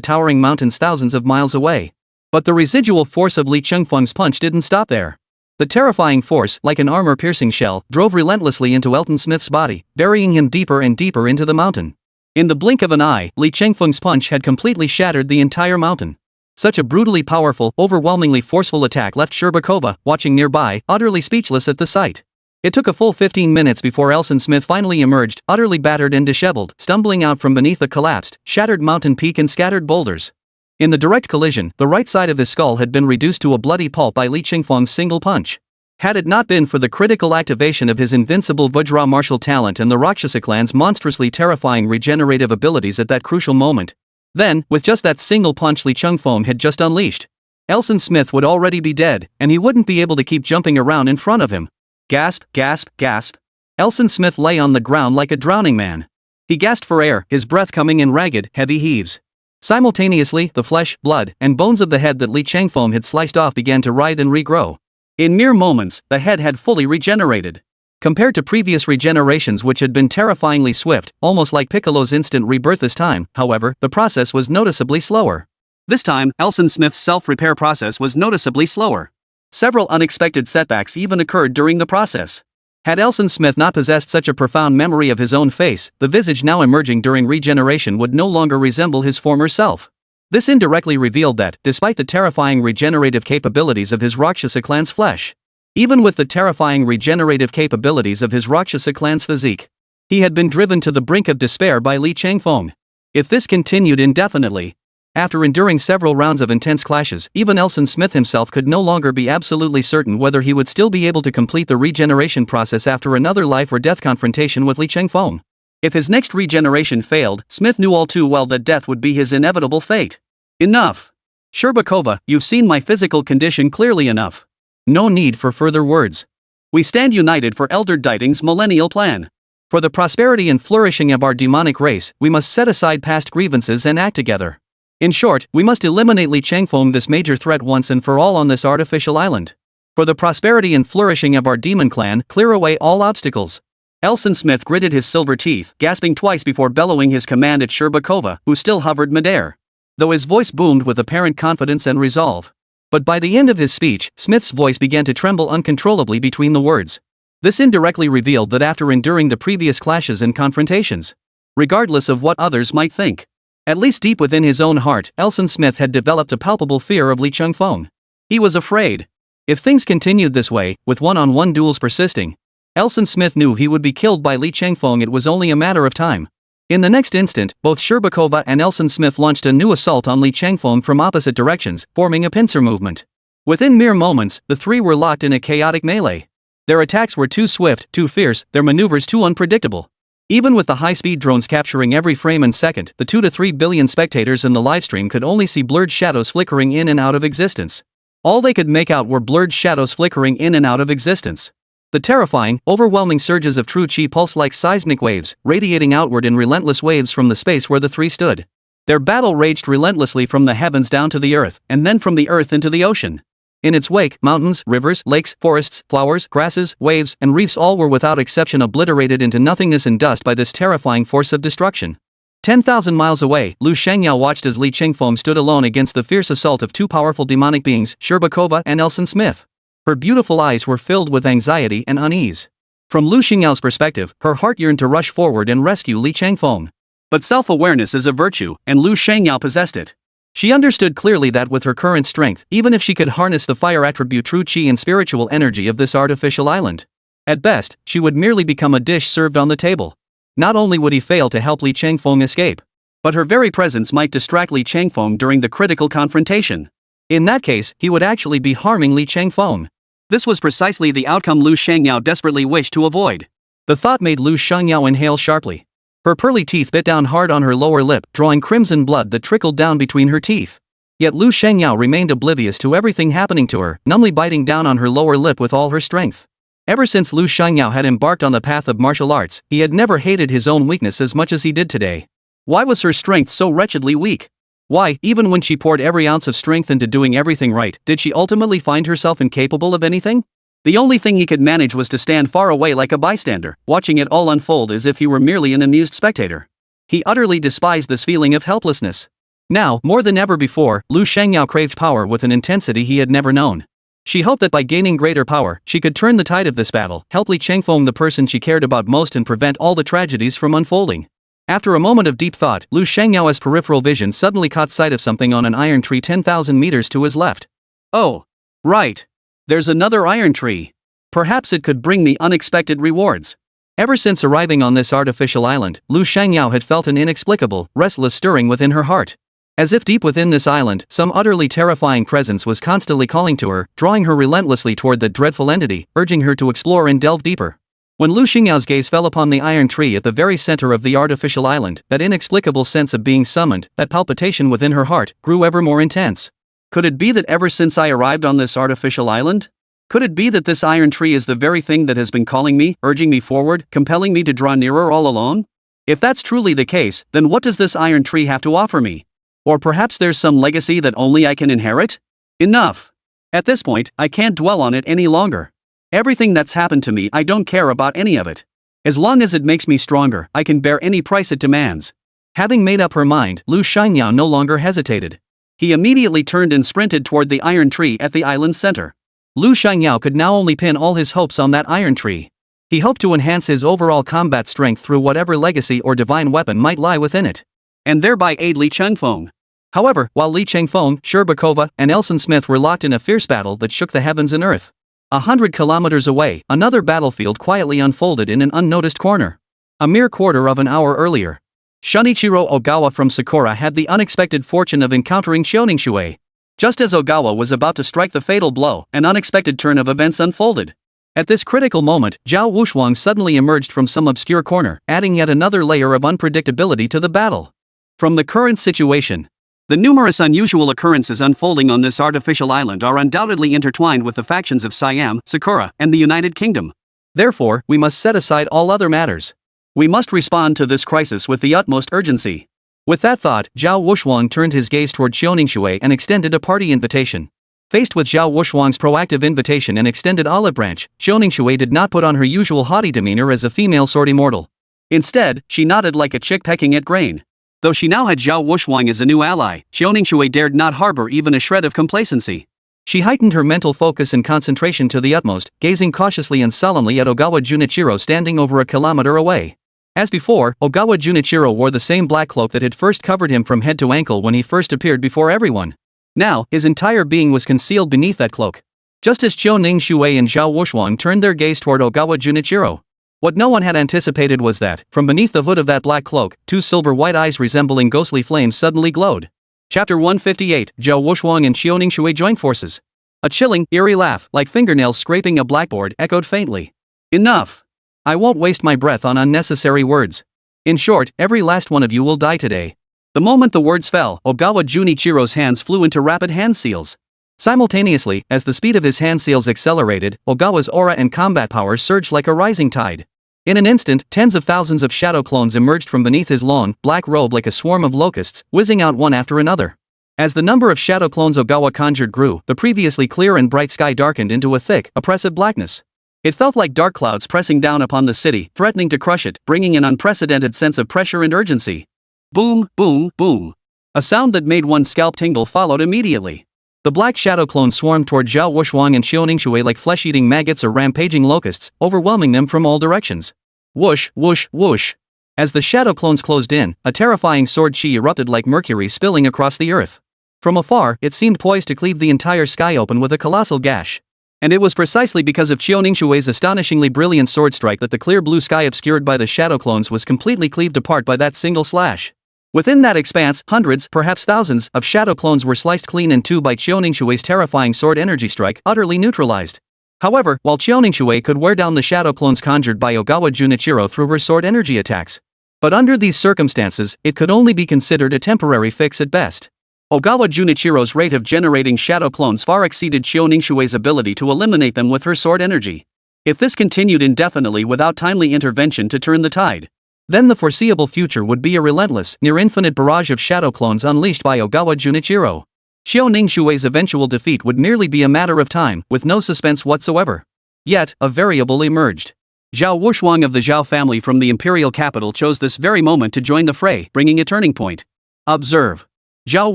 towering mountains thousands of miles away. But the residual force of Li Chengfeng's punch didn't stop there. The terrifying force, like an armor-piercing shell, drove relentlessly into Elton Smith's body, burying him deeper and deeper into the mountain. In the blink of an eye, Li Chengfeng's punch had completely shattered the entire mountain. Such a brutally powerful, overwhelmingly forceful attack left Sherbakova, watching nearby, utterly speechless at the sight. It took a full 15 minutes before Elson Smith finally emerged, utterly battered and disheveled, stumbling out from beneath a collapsed, shattered mountain peak and scattered boulders. In the direct collision, the right side of his skull had been reduced to a bloody pulp by Li Chengfeng's single punch. Had it not been for the critical activation of his invincible Vajra martial talent and the Rakshasa clan's monstrously terrifying regenerative abilities at that crucial moment, then, with just that single punch Li Chengfeng had just unleashed, Elson Smith would already be dead, and he wouldn't be able to keep jumping around in front of him. Gasp, gasp, gasp. Elson Smith lay on the ground like a drowning man. He gasped for air, his breath coming in ragged, heavy heaves. Simultaneously, the flesh, blood, and bones of the head that Li Chengfeng had sliced off began to writhe and regrow. In mere moments, the head had fully regenerated. Compared to previous regenerations which had been terrifyingly swift, almost like Piccolo's instant rebirth this time, however, the process was noticeably slower. This time, Elson Smith's self-repair process was noticeably slower. Several unexpected setbacks even occurred during the process. Had Elson Smith not possessed such a profound memory of his own face, the visage now emerging during regeneration would no longer resemble his former self. This indirectly revealed that, despite the terrifying regenerative capabilities of his Rakshasa clan's flesh, even with the terrifying regenerative capabilities of his Rakshasa clan's physique, he had been driven to the brink of despair by Li Changfeng. If this continued indefinitely, after enduring several rounds of intense clashes, even Elson Smith himself could no longer be absolutely certain whether he would still be able to complete the regeneration process after another life or death confrontation with Li Changfeng. If his next regeneration failed, Smith knew all too well that death would be his inevitable fate. Enough. Sherbakova, you've seen my physical condition clearly enough. No need for further words. We stand united for Elder Diting's millennial plan. For the prosperity and flourishing of our demonic race, we must set aside past grievances and act together. In short, we must eliminate Li Changfeng, this major threat, once and for all on this artificial island. For the prosperity and flourishing of our demon clan, clear away all obstacles. Elson Smith gritted his silver teeth, gasping twice before bellowing his command at Sherbakova, who still hovered midair, though his voice boomed with apparent confidence and resolve. But by the end of his speech, Smith's voice began to tremble uncontrollably between the words. This indirectly revealed that after enduring the previous clashes and confrontations, regardless of what others might think, at least deep within his own heart, Elson Smith had developed a palpable fear of Li Changfeng. He was afraid. If things continued this way, with one-on-one duels persisting, Elson Smith knew he would be killed by Li Changfeng. It was only a matter of time. In the next instant, both Sherbakova and Elson Smith launched a new assault on Li Changfeng from opposite directions, forming a pincer movement. Within mere moments, the three were locked in a chaotic melee. Their attacks were too swift, too fierce, their maneuvers too unpredictable. Even with the high-speed drones capturing every frame and second, the 2 to 3 billion spectators in the livestream could only see blurred shadows flickering in and out of existence. All they could make out were blurred shadows flickering in and out of existence. The terrifying, overwhelming surges of true chi pulse like seismic waves, radiating outward in relentless waves from the space where the three stood. Their battle raged relentlessly from the heavens down to the earth, and then from the earth into the ocean. In its wake, mountains, rivers, lakes, forests, flowers, grasses, waves, and reefs all were without exception obliterated into nothingness and dust by this terrifying force of destruction. 10,000 miles away, Lu Shangyao watched as Li Changfeng stood alone against the fierce assault of two powerful demonic beings, Sherbakova and Elson Smith. Her beautiful eyes were filled with anxiety and unease. From Lu Xingyao's perspective, her heart yearned to rush forward and rescue Li Changfeng. But self-awareness is a virtue, and Lu Shangyao possessed it. She understood clearly that with her current strength, even if she could harness the fire attribute true chi and spiritual energy of this artificial island, at best, she would merely become a dish served on the table. Not only would he fail to help Li Changfeng escape, but her very presence might distract Li Changfeng during the critical confrontation. In that case, he would actually be harming Li Changfeng. This was precisely the outcome Lu Shangyao desperately wished to avoid. The thought made Lu Shangyao inhale sharply. Her pearly teeth bit down hard on her lower lip, drawing crimson blood that trickled down between her teeth. Yet Lu Shangyao remained oblivious to everything happening to her, numbly biting down on her lower lip with all her strength. Ever since Lu Shangyao had embarked on the path of martial arts, he had never hated his own weakness as much as he did today. Why was her strength so wretchedly weak? Why, even when she poured every ounce of strength into doing everything right, did she ultimately find herself incapable of anything? The only thing he could manage was to stand far away like a bystander, watching it all unfold as if he were merely an amused spectator. He utterly despised this feeling of helplessness. Now, more than ever before, Lu Shangyao craved power with an intensity he had never known. She hoped that by gaining greater power, she could turn the tide of this battle, help Li Changfeng, the person she cared about most, and prevent all the tragedies from unfolding. After a moment of deep thought, Lu Shangyao's peripheral vision suddenly caught sight of something on an iron tree 10,000 meters to his left. Oh, right. There's another iron tree. Perhaps it could bring me unexpected rewards. Ever since arriving on this artificial island, Lu Shangyao had felt an inexplicable, restless stirring within her heart. As if deep within this island, some utterly terrifying presence was constantly calling to her, drawing her relentlessly toward the dreadful entity, urging her to explore and delve deeper. When Lu Xingyao's gaze fell upon the iron tree at the very center of the artificial island, that inexplicable sense of being summoned, that palpitation within her heart, grew ever more intense. Could it be that ever since I arrived on this artificial island? Could it be that this iron tree is the very thing that has been calling me, urging me forward, compelling me to draw nearer all alone? If that's truly the case, then what does this iron tree have to offer me? Or perhaps there's some legacy that only I can inherit? Enough. At this point, I can't dwell on it any longer. Everything that's happened to me, I don't care about any of it. As long as it makes me stronger, I can bear any price it demands. Having made up her mind, Lu Xinyao no longer hesitated. He immediately turned and sprinted toward the iron tree at the island's center. Lu Xinyao could now only pin all his hopes on that iron tree. He hoped to enhance his overall combat strength through whatever legacy or divine weapon might lie within it, and thereby aid Li Chengfeng. However, while Li Chengfeng, Sherbakova, and Elson Smith were locked in a fierce battle that shook the heavens and earth, 100 kilometers away, another battlefield quietly unfolded in an unnoticed corner. A mere quarter of an hour earlier, Shunichiro Ogawa from Sakura had the unexpected fortune of encountering Xiaoningshui. Just as Ogawa was about to strike the fatal blow, an unexpected turn of events unfolded. At this critical moment, Zhao Wuxuang suddenly emerged from some obscure corner, adding yet another layer of unpredictability to the battle. From the current situation, the numerous unusual occurrences unfolding on this artificial island are undoubtedly intertwined with the factions of Siam, Sakura, and the United Kingdom. Therefore, we must set aside all other matters. We must respond to this crisis with the utmost urgency. With that thought, Zhao Wuxuang turned his gaze toward Xiaoningshui and extended a party invitation. Faced with Zhao Wuxuang's proactive invitation and extended olive branch, Xiaoningshui did not put on her usual haughty demeanor as a female sword immortal. Instead, she nodded like a chick pecking at grain. Though she now had Zhao Wuxuang as a new ally, Xiaoningshui dared not harbor even a shred of complacency. She heightened her mental focus and concentration to the utmost, gazing cautiously and solemnly at Ogawa Junichiro standing over a kilometer away. As before, Ogawa Junichiro wore the same black cloak that had first covered him from head to ankle when he first appeared before everyone. Now, his entire being was concealed beneath that cloak. Just as Xiaoningshui and Zhao Wuxuang turned their gaze toward Ogawa Junichiro, what no one had anticipated was that, from beneath the hood of that black cloak, two silver-white eyes resembling ghostly flames suddenly glowed. Chapter 158, Zhao Wuxuang and Xiaoningshui join forces. A chilling, eerie laugh, like fingernails scraping a blackboard, echoed faintly. Enough! I won't waste my breath on unnecessary words. In short, every last one of you will die today. The moment the words fell, Ogawa Junichiro's hands flew into rapid hand seals. Simultaneously, as the speed of his hand seals accelerated, Ogawa's aura and combat power surged like a rising tide. In an instant, tens of thousands of shadow clones emerged from beneath his long, black robe like a swarm of locusts, whizzing out one after another. As the number of shadow clones Ogawa conjured grew, the previously clear and bright sky darkened into a thick, oppressive blackness. It felt like dark clouds pressing down upon the city, threatening to crush it, bringing an unprecedented sense of pressure and urgency. Boom, boom, boom. A sound that made one's scalp tingle followed immediately. The black shadow clones swarmed toward Zhao Wuxuang and Xiaoningshui like flesh-eating maggots or rampaging locusts, overwhelming them from all directions. Whoosh, whoosh, whoosh. As the shadow clones closed in, a terrifying sword chi erupted like mercury spilling across the earth. From afar, it seemed poised to cleave the entire sky open with a colossal gash. And it was precisely because of Xiaoningshui's astonishingly brilliant sword strike that the clear blue sky obscured by the shadow clones was completely cleaved apart by that single slash. Within that expanse, hundreds, perhaps thousands, of shadow clones were sliced clean in two by Xiaoningshui's terrifying sword energy strike, utterly neutralized. However, while Xiaoningshui could wear down the shadow clones conjured by Ogawa Junichiro through her sword energy attacks. But under these circumstances, it could only be considered a temporary fix at best. Ogawa Junichiro's rate of generating shadow clones far exceeded Xiaoningshui's ability to eliminate them with her sword energy. If this continued indefinitely without timely intervention to turn the tide, then the foreseeable future would be a relentless, near-infinite barrage of shadow clones unleashed by Ogawa Junichiro. Xiaoningshui's eventual defeat would merely be a matter of time, with no suspense whatsoever. Yet, a variable emerged. Zhao Wuxuang of the Zhao family from the imperial capital chose this very moment to join the fray, bringing a turning point. Observe. Zhao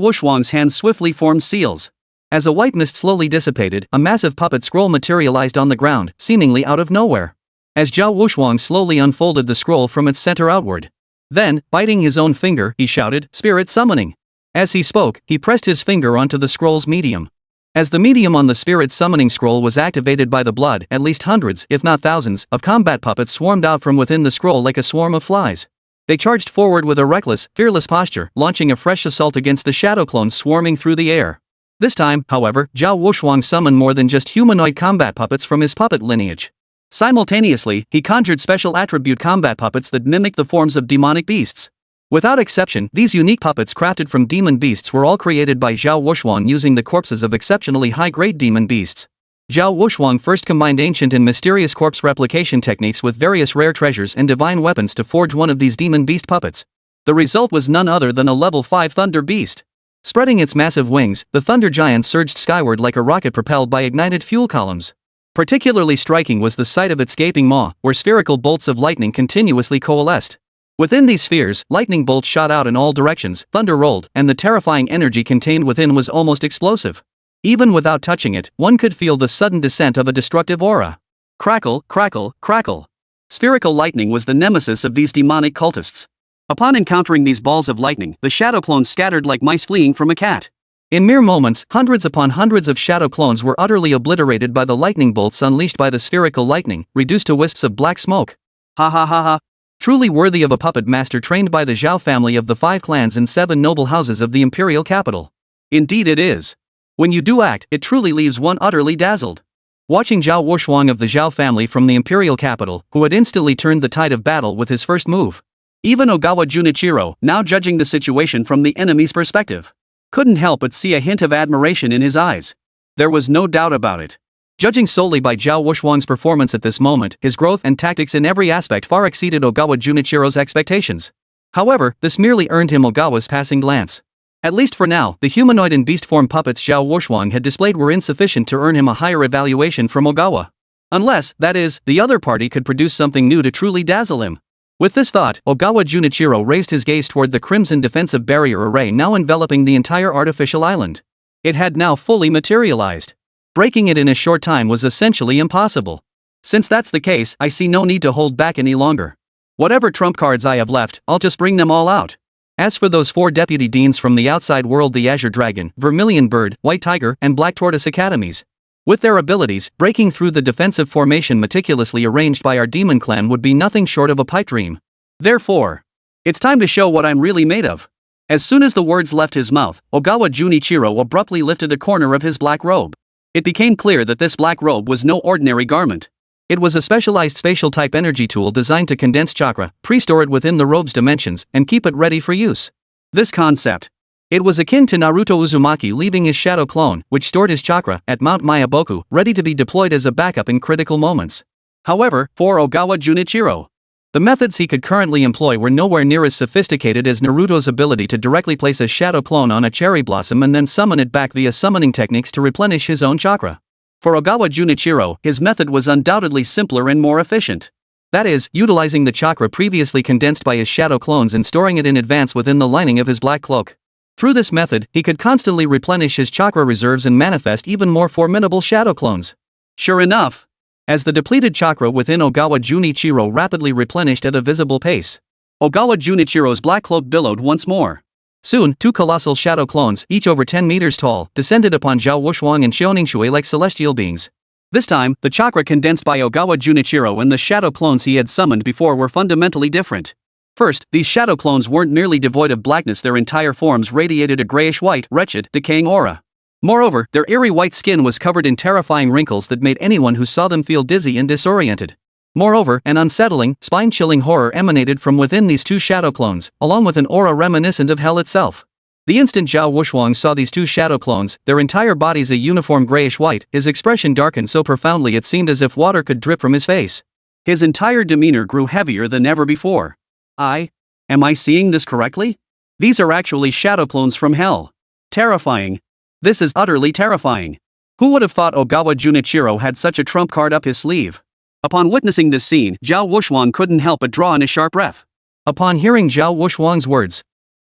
Wuxuang's hands swiftly formed seals. As a white mist slowly dissipated, a massive puppet scroll materialized on the ground, seemingly out of nowhere. As Zhao Wuxuang slowly unfolded the scroll from its center outward. Then, biting his own finger, he shouted, "Spirit summoning." As he spoke, he pressed his finger onto the scroll's medium. As the medium on the spirit summoning scroll was activated by the blood, at least hundreds, if not thousands, of combat puppets swarmed out from within the scroll like a swarm of flies. They charged forward with a reckless, fearless posture, launching a fresh assault against the shadow clones swarming through the air. This time, however, Zhao Wuxuang summoned more than just humanoid combat puppets from his puppet lineage. Simultaneously, he conjured special attribute combat puppets that mimicked the forms of demonic beasts. Without exception, these unique puppets crafted from demon beasts were all created by Zhao Wuxuang using the corpses of exceptionally high-grade demon beasts. Zhao Wuxuang first combined ancient and mysterious corpse replication techniques with various rare treasures and divine weapons to forge one of these demon beast puppets. The result was none other than a level 5 thunder beast. Spreading its massive wings, the thunder giant surged skyward like a rocket propelled by ignited fuel columns. Particularly striking was the sight of its gaping maw, where spherical bolts of lightning continuously coalesced. Within these spheres, lightning bolts shot out in all directions, thunder rolled, and the terrifying energy contained within was almost explosive. Even without touching it, one could feel the sudden descent of a destructive aura. Crackle, crackle, crackle. Spherical lightning was the nemesis of these demonic cultists. Upon encountering these balls of lightning, the shadow clones scattered like mice fleeing from a cat. In mere moments, hundreds upon hundreds of shadow clones were utterly obliterated by the lightning bolts unleashed by the spherical lightning, reduced to wisps of black smoke. Ha ha ha ha. Truly worthy of a puppet master trained by the Zhao family of the 5 clans and 7 noble houses of the imperial capital. Indeed it is. When you do act, it truly leaves one utterly dazzled. Watching Zhao Wurshuang of the Zhao family from the imperial capital, who had instantly turned the tide of battle with his first move. Even Ogawa Junichiro, now judging the situation from the enemy's perspective, couldn't help but see a hint of admiration in his eyes. There was no doubt about it. Judging solely by Zhao Wurshuang's performance at this moment, his growth and tactics in every aspect far exceeded Ogawa Junichiro's expectations. However, this merely earned him Ogawa's passing glance. At least for now, the humanoid and beast form puppets Zhao Wurshuang had displayed were insufficient to earn him a higher evaluation from Ogawa. Unless, that is, the other party could produce something new to truly dazzle him. With this thought, Ogawa Junichiro raised his gaze toward the crimson defensive barrier array now enveloping the entire artificial island. It had now fully materialized. Breaking it in a short time was essentially impossible. Since that's the case, I see no need to hold back any longer. Whatever trump cards I have left, I'll just bring them all out. As for those 4 deputy deans from the outside world, the Azure Dragon, Vermilion Bird, White Tiger, and Black Tortoise Academies. With their abilities, breaking through the defensive formation meticulously arranged by our demon clan would be nothing short of a pipe dream. Therefore, it's time to show what I'm really made of. As soon as the words left his mouth, Ogawa Junichiro abruptly lifted a corner of his black robe. It became clear that this black robe was no ordinary garment. It was a specialized spatial-type energy tool designed to condense chakra, pre-store it within the robe's dimensions, and keep it ready for use. This concept. It was akin to Naruto Uzumaki leaving his shadow clone, which stored his chakra, at Mount Mayaboku, ready to be deployed as a backup in critical moments. However, for Ogawa Junichiro, the methods he could currently employ were nowhere near as sophisticated as Naruto's ability to directly place a shadow clone on a cherry blossom and then summon it back via summoning techniques to replenish his own chakra. For Ogawa Junichiro, his method was undoubtedly simpler and more efficient. That is, utilizing the chakra previously condensed by his shadow clones and storing it in advance within the lining of his black cloak. Through this method, he could constantly replenish his chakra reserves and manifest even more formidable shadow clones. Sure enough, as the depleted chakra within Ogawa Junichiro rapidly replenished at a visible pace, Ogawa Junichiro's black cloak billowed once more. Soon, 2 colossal shadow clones, each over 10 meters tall, descended upon Zhao Wurshuang and Xiaoningshui like celestial beings. This time, the chakra condensed by Ogawa Junichiro and the shadow clones he had summoned before were fundamentally different. First, these shadow clones weren't merely devoid of blackness, their entire forms radiated a grayish-white, wretched, decaying aura. Moreover, their eerie white skin was covered in terrifying wrinkles that made anyone who saw them feel dizzy and disoriented. Moreover, an unsettling, spine-chilling horror emanated from within these 2 shadow clones, along with an aura reminiscent of hell itself. The instant Zhao Wurshuang saw these 2 shadow clones, their entire bodies a uniform grayish-white, his expression darkened so profoundly it seemed as if water could drip from his face. His entire demeanor grew heavier than ever before. Am I seeing this correctly? These are actually shadow clones from hell. Terrifying. This is utterly terrifying. Who would have thought Ogawa Junichiro had such a trump card up his sleeve? Upon witnessing this scene, Zhao Wurshuang couldn't help but draw in a sharp breath. Upon hearing Zhao Wurshuang's words,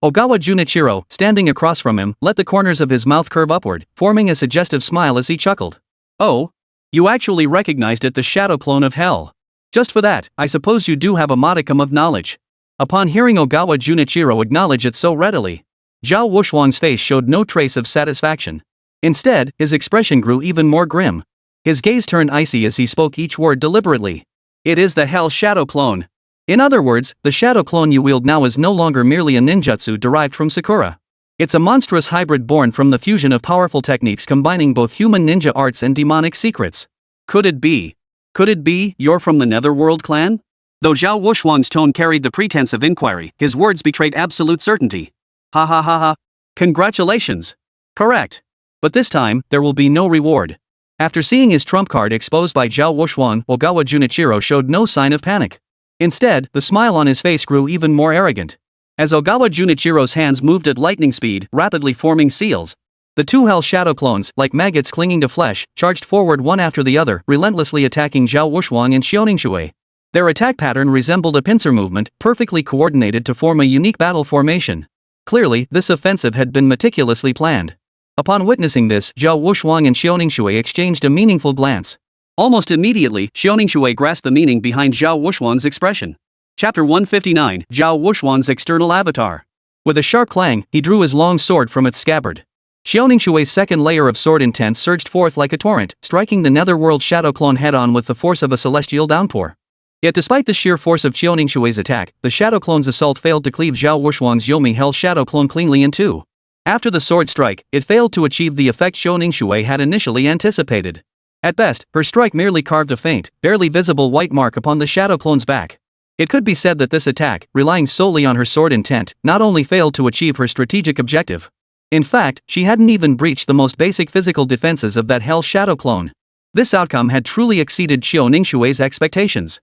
Ogawa Junichiro, standing across from him, let the corners of his mouth curve upward, forming a suggestive smile as he chuckled. Oh? You actually recognized it, the shadow clone of hell. Just for that, I suppose you do have a modicum of knowledge. Upon hearing Ogawa Junichiro acknowledge it so readily, Zhao Wurshuang's face showed no trace of satisfaction. Instead, his expression grew even more grim. His gaze turned icy as he spoke each word deliberately. It is the Hell Shadow Clone. In other words, the shadow clone you wield now is no longer merely a ninjutsu derived from Sakura. It's a monstrous hybrid born from the fusion of powerful techniques combining both human ninja arts and demonic secrets. Could it be? Could it be you're from the Netherworld clan? Though Zhao Wurshuang's tone carried the pretense of inquiry, his words betrayed absolute certainty. Ha ha ha ha. Congratulations. Correct. But this time, there will be no reward. After seeing his trump card exposed by Zhao Wurshuang, Ogawa Junichiro showed no sign of panic. Instead, the smile on his face grew even more arrogant. As Ogawa Junichiro's hands moved at lightning speed, rapidly forming seals, the two hell shadow clones, like maggots clinging to flesh, charged forward one after the other, relentlessly attacking Zhao Wuxuang and Xiaoningshui. Their attack pattern resembled a pincer movement, perfectly coordinated to form a unique battle formation. Clearly, this offensive had been meticulously planned. Upon witnessing this, Zhao Wuxuang and Xiaoningshui exchanged a meaningful glance. Almost immediately, Xiaoningshui grasped the meaning behind Zhao Wuxuang's expression. Chapter 159, Zhao Wuxuang's external avatar. With a sharp clang, he drew his long sword from its scabbard. Xiaoningshui's second layer of sword intent surged forth like a torrent, striking the netherworld shadow clone head-on with the force of a celestial downpour. Yet despite the sheer force of Xiaoningshui's attack, the shadow clone's assault failed to cleave Zhao Wuxuang's Yomi Hell shadow clone cleanly in two. After the sword strike, it failed to achieve the effect Xiaoningshui had initially anticipated. At best, her strike merely carved a faint, barely visible white mark upon the shadow clone's back. It could be said that this attack, relying solely on her sword intent, not only failed to achieve her strategic objective. In fact, she hadn't even breached the most basic physical defenses of that Hell shadow clone. This outcome had truly exceeded Xiaoningshui's expectations.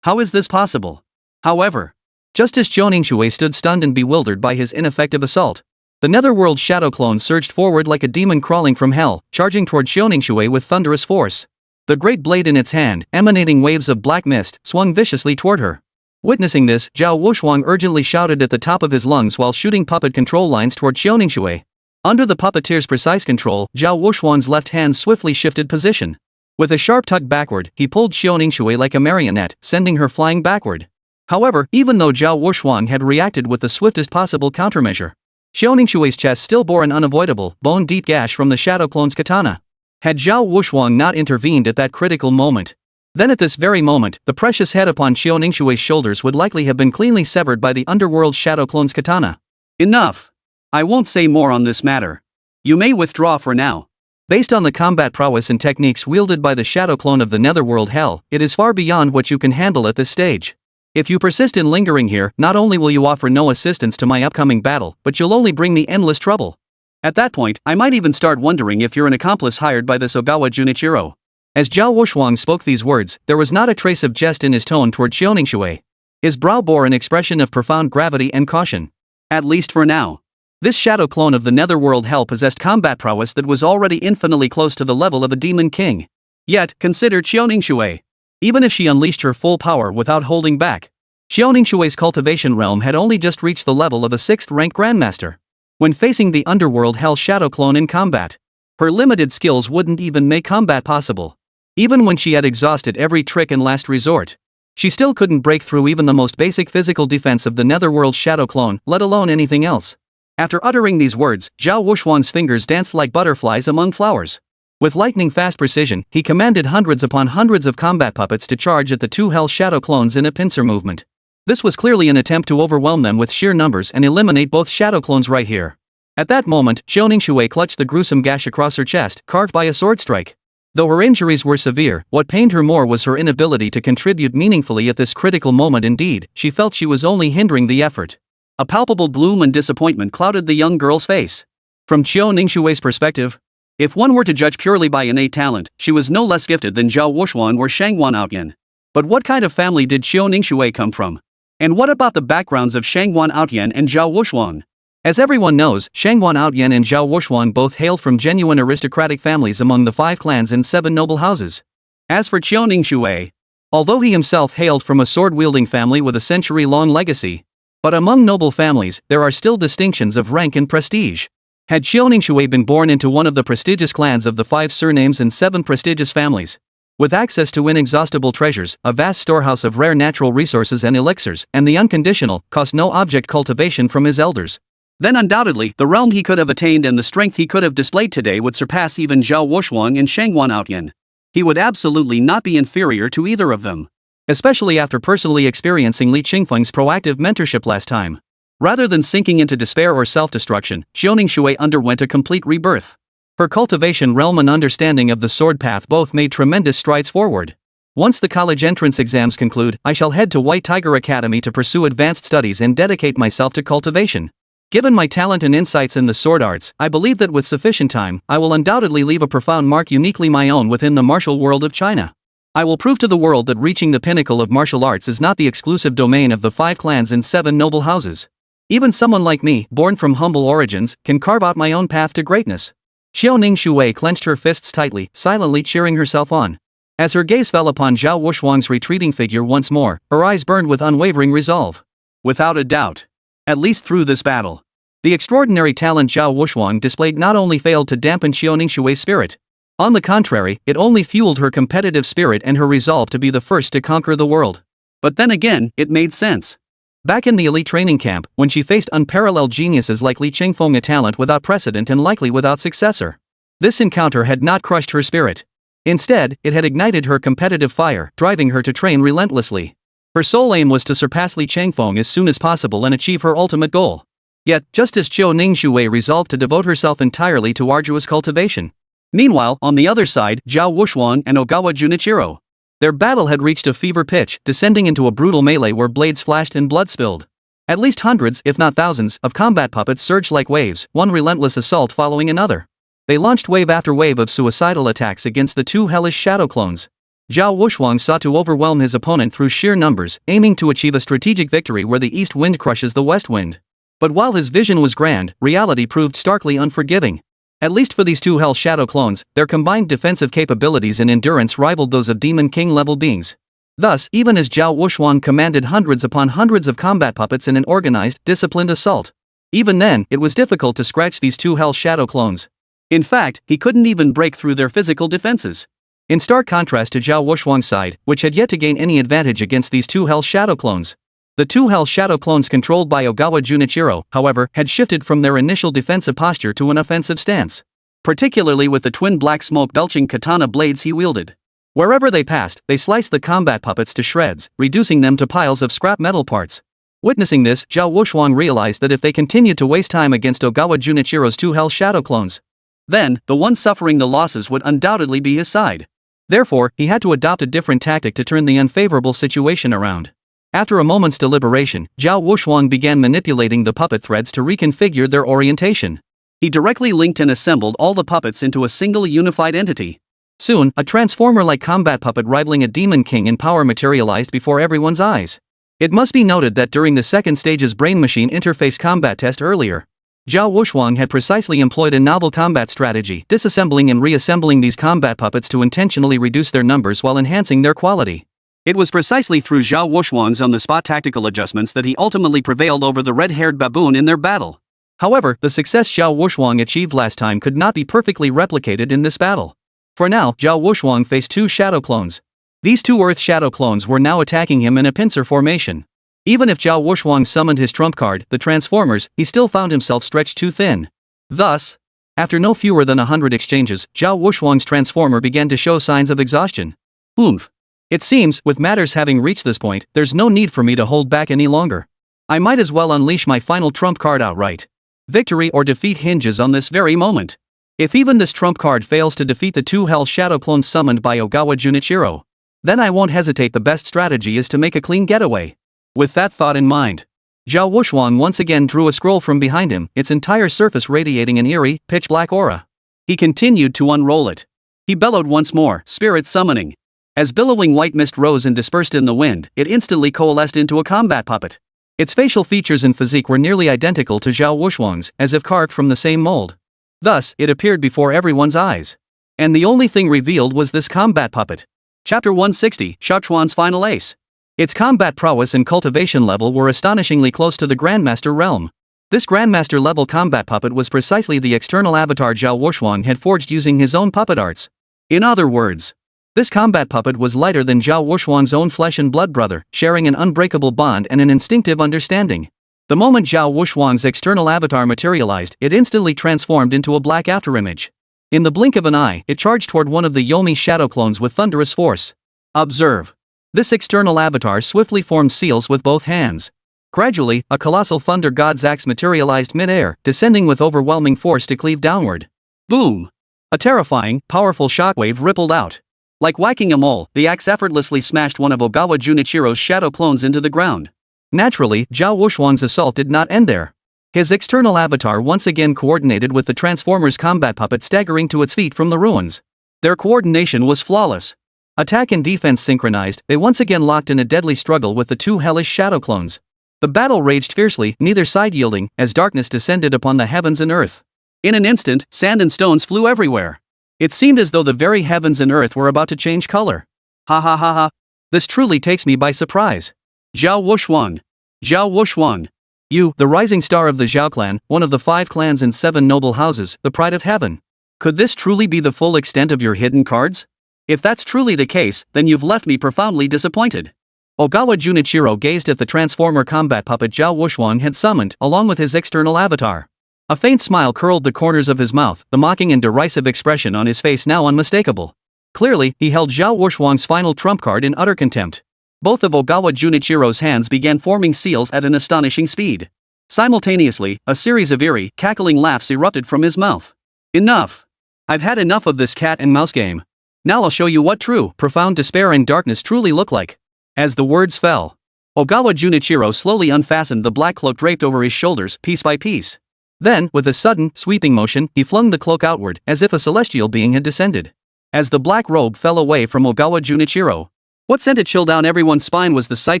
How is this possible? However, just as Xiaoningshui stood stunned and bewildered by his ineffective assault, the netherworld shadow clone surged forward like a demon crawling from hell, charging toward Xiaoningshui with thunderous force. The great blade in its hand, emanating waves of black mist, swung viciously toward her. Witnessing this, Zhao Wuxuang urgently shouted at the top of his lungs while shooting puppet control lines toward Xiaoningshui. Under the puppeteer's precise control, Zhao Wuxuang's left hand swiftly shifted position. With a sharp tug backward, he pulled Xiaoningshui like a marionette, sending her flying backward. However, even though Zhao Wuxuang had reacted with the swiftest possible countermeasure, Xiaoningshui's chest still bore an unavoidable, bone-deep gash from the shadow clone's katana. Had Zhao Wuxuang not intervened at that critical moment, then at this very moment, the precious head upon Xiaoningshui's shoulders would likely have been cleanly severed by the underworld shadow clone's katana. Enough! I won't say more on this matter. You may withdraw for now. Based on the combat prowess and techniques wielded by the shadow clone of the netherworld hell, it is far beyond what you can handle at this stage. If you persist in lingering here, not only will you offer no assistance to my upcoming battle, but you'll only bring me endless trouble. At that point, I might even start wondering if you're an accomplice hired by this Ogawa Junichiro. As Zhao Wuxuang spoke these words, there was not a trace of jest in his tone toward Xiaoningshui. His brow bore an expression of profound gravity and caution. At least for now. This shadow clone of the netherworld hell possessed combat prowess that was already infinitely close to the level of a demon king. Yet, consider Xiaoningshui. Even if she unleashed her full power without holding back, Xiaoningshui's cultivation realm had only just reached the level of a 6th-rank grandmaster. When facing the underworld hell shadow clone in combat, her limited skills wouldn't even make combat possible. Even when she had exhausted every trick and last resort, she still couldn't break through even the most basic physical defense of the netherworld shadow clone, let alone anything else. After uttering these words, Zhao Wuxuang's fingers danced like butterflies among flowers. With lightning-fast precision, he commanded hundreds upon hundreds of combat puppets to charge at the two hell shadow clones in a pincer movement. This was clearly an attempt to overwhelm them with sheer numbers and eliminate both shadow clones right here. At that moment, Xiaoningshui clutched the gruesome gash across her chest, carved by a sword strike. Though her injuries were severe, what pained her more was her inability to contribute meaningfully at this critical moment. Indeed, she felt she was only hindering the effort. A palpable gloom and disappointment clouded the young girl's face. From Xiaoningshui's perspective, if one were to judge purely by innate talent, she was no less gifted than Zhao Wuxuang or Shangwan Outyan. But what kind of family did Xiaoningshui come from? And what about the backgrounds of Shangwan Outyan and Zhao Wuxuang? As everyone knows, Shangwan Outyan and Zhao Wuxuang both hailed from genuine aristocratic families among the 5 clans and 7 noble houses. As for Xiaoningshui, although he himself hailed from a sword-wielding family with a century-long legacy, but among noble families, there are still distinctions of rank and prestige. Had Xiaoningshui been born into one of the prestigious clans of the 5 surnames and 7 prestigious families, with access to inexhaustible treasures, a vast storehouse of rare natural resources and elixirs, and the unconditional, cost-no-object cultivation from his elders, then undoubtedly, the realm he could have attained and the strength he could have displayed today would surpass even Zhao Wuxuang and Shangwan Outyan. He would absolutely not be inferior to either of them. Especially after personally experiencing Li Qingfeng's proactive mentorship last time. Rather than sinking into despair or self-destruction, Xiaoningshui underwent a complete rebirth. Her cultivation realm and understanding of the sword path both made tremendous strides forward. Once the college entrance exams conclude, I shall head to White Tiger Academy to pursue advanced studies and dedicate myself to cultivation. Given my talent and insights in the sword arts, I believe that with sufficient time, I will undoubtedly leave a profound mark uniquely my own within the martial world of China. I will prove to the world that reaching the pinnacle of martial arts is not the exclusive domain of the 5 clans and 7 noble houses. Even someone like me, born from humble origins, can carve out my own path to greatness. Xiaoning Shui clenched her fists tightly, silently cheering herself on. As her gaze fell upon Zhao Wuxuang's retreating figure once more, her eyes burned with unwavering resolve. Without a doubt. At least through this battle. The extraordinary talent Zhao Wuxuang displayed not only failed to dampen Xiaoning Shui's spirit. On the contrary, it only fueled her competitive spirit and her resolve to be the first to conquer the world. But then again, it made sense. Back in the elite training camp, when she faced unparalleled geniuses like Li Qingfeng, a talent without precedent and likely without successor. This encounter had not crushed her spirit. Instead, it had ignited her competitive fire, driving her to train relentlessly. Her sole aim was to surpass Li Qingfeng as soon as possible and achieve her ultimate goal. Yet, just as Xiaoning Shui resolved to devote herself entirely to arduous cultivation. Meanwhile, on the other side, Zhao Wuxuang and Ogawa Junichiro. Their battle had reached a fever pitch, descending into a brutal melee where blades flashed and blood spilled. At least hundreds, if not thousands, of combat puppets surged like waves, one relentless assault following another. They launched wave after wave of suicidal attacks against the 2 hellish shadow clones. Zhao Wuxuang sought to overwhelm his opponent through sheer numbers, aiming to achieve a strategic victory where the east wind crushes the west wind. But while his vision was grand, reality proved starkly unforgiving. At least for these 2 Hell Shadow clones, their combined defensive capabilities and endurance rivaled those of Demon King level beings. Thus, even as Zhao Wuxuang commanded hundreds upon hundreds of combat puppets in an organized, disciplined assault, even then, it was difficult to scratch these 2 Hell Shadow clones. In fact, he couldn't even break through their physical defenses. In stark contrast to Zhao Wuxuang's side, which had yet to gain any advantage against these 2 Hell Shadow clones. The 2 Hell Shadow clones controlled by Ogawa Junichiro, however, had shifted from their initial defensive posture to an offensive stance. Particularly with the twin black smoke-belching katana blades he wielded. Wherever they passed, they sliced the combat puppets to shreds, reducing them to piles of scrap metal parts. Witnessing this, Zhao Wuxuang realized that if they continued to waste time against Ogawa Junichiro's 2 Hell Shadow clones, then, the one suffering the losses would undoubtedly be his side. Therefore, he had to adopt a different tactic to turn the unfavorable situation around. After a moment's deliberation, Zhao Wuxuang began manipulating the puppet threads to reconfigure their orientation. He directly linked and assembled all the puppets into a single unified entity. Soon, a transformer-like combat puppet rivaling a Demon King in power materialized before everyone's eyes. It must be noted that during the second stage's brain-machine interface combat test earlier, Zhao Wuxuang had precisely employed a novel combat strategy, disassembling and reassembling these combat puppets to intentionally reduce their numbers while enhancing their quality. It was precisely through Zhao Wuxuang's on-the-spot tactical adjustments that he ultimately prevailed over the red-haired baboon in their battle. However, the success Zhao Wuxuang achieved last time could not be perfectly replicated in this battle. For now, Zhao Wuxuang faced 2 shadow clones. These 2 Earth shadow clones were now attacking him in a pincer formation. Even if Zhao Wuxuang summoned his trump card, the Transformers, he still found himself stretched too thin. Thus, after no fewer than 100 exchanges, Zhao Wuxuang's Transformer began to show signs of exhaustion. Oomph. It seems, with matters having reached this point, there's no need for me to hold back any longer. I might as well unleash my final trump card outright. Victory or defeat hinges on this very moment. If even this trump card fails to defeat the 2 Hell Shadow clones summoned by Ogawa Junichiro, then I won't hesitate. The best strategy is to make a clean getaway. With that thought in mind, Zhao Wuxuang once again drew a scroll from behind him, its entire surface radiating an eerie, pitch-black aura. He continued to unroll it. He bellowed once more, spirit summoning. As billowing white mist rose and dispersed in the wind, it instantly coalesced into a combat puppet. Its facial features and physique were nearly identical to Zhao Wuxuang's, as if carved from the same mold. Thus, it appeared before everyone's eyes. And the only thing revealed was this combat puppet. Chapter 160, Shachuan's Final Ace. Its combat prowess and cultivation level were astonishingly close to the Grandmaster realm. This Grandmaster level combat puppet was precisely the external avatar Zhao Wuxuang had forged using his own puppet arts. In other words, this combat puppet was lighter than Zhao Wuxuang's own flesh and blood brother, sharing an unbreakable bond and an instinctive understanding. The moment Zhao Wuxuang's external avatar materialized, it instantly transformed into a black afterimage. In the blink of an eye, it charged toward one of the Yomi shadow clones with thunderous force. Observe. This external avatar swiftly formed seals with both hands. Gradually, a colossal thunder god's axe materialized mid-air, descending with overwhelming force to cleave downward. Boom! A terrifying, powerful shockwave rippled out. Like whacking a mole, the axe effortlessly smashed one of Ogawa Junichiro's shadow clones into the ground. Naturally, Zhao Wuxuang's assault did not end there. His external avatar once again coordinated with the Transformers combat puppet staggering to its feet from the ruins. Their coordination was flawless. Attack and defense synchronized, they once again locked in a deadly struggle with the two hellish shadow clones. The battle raged fiercely, neither side yielding, as darkness descended upon the heavens and earth. In an instant, sand and stones flew everywhere. It seemed as though the very heavens and earth were about to change color. Ha ha ha ha. This truly takes me by surprise. Zhao Wuxuang. Zhao Wuxuang. You, the rising star of the Zhao clan, one of the 5 clans and 7 noble houses, the pride of heaven. Could this truly be the full extent of your hidden cards? If that's truly the case, then you've left me profoundly disappointed. Ogawa Junichiro gazed at the transformer combat puppet Zhao Wuxuang had summoned, along with his external avatar. A faint smile curled the corners of his mouth, the mocking and derisive expression on his face now unmistakable. Clearly, he held Zhao Wuxuang's final trump card in utter contempt. Both of Ogawa Junichiro's hands began forming seals at an astonishing speed. Simultaneously, a series of eerie, cackling laughs erupted from his mouth. Enough! I've had enough of this cat and mouse game. Now I'll show you what true, profound despair and darkness truly look like. As the words fell, Ogawa Junichiro slowly unfastened the black cloak draped over his shoulders, piece by piece. Then, with a sudden, sweeping motion, he flung the cloak outward, as if a celestial being had descended. As the black robe fell away from Ogawa Junichiro, what sent a chill down everyone's spine was the sight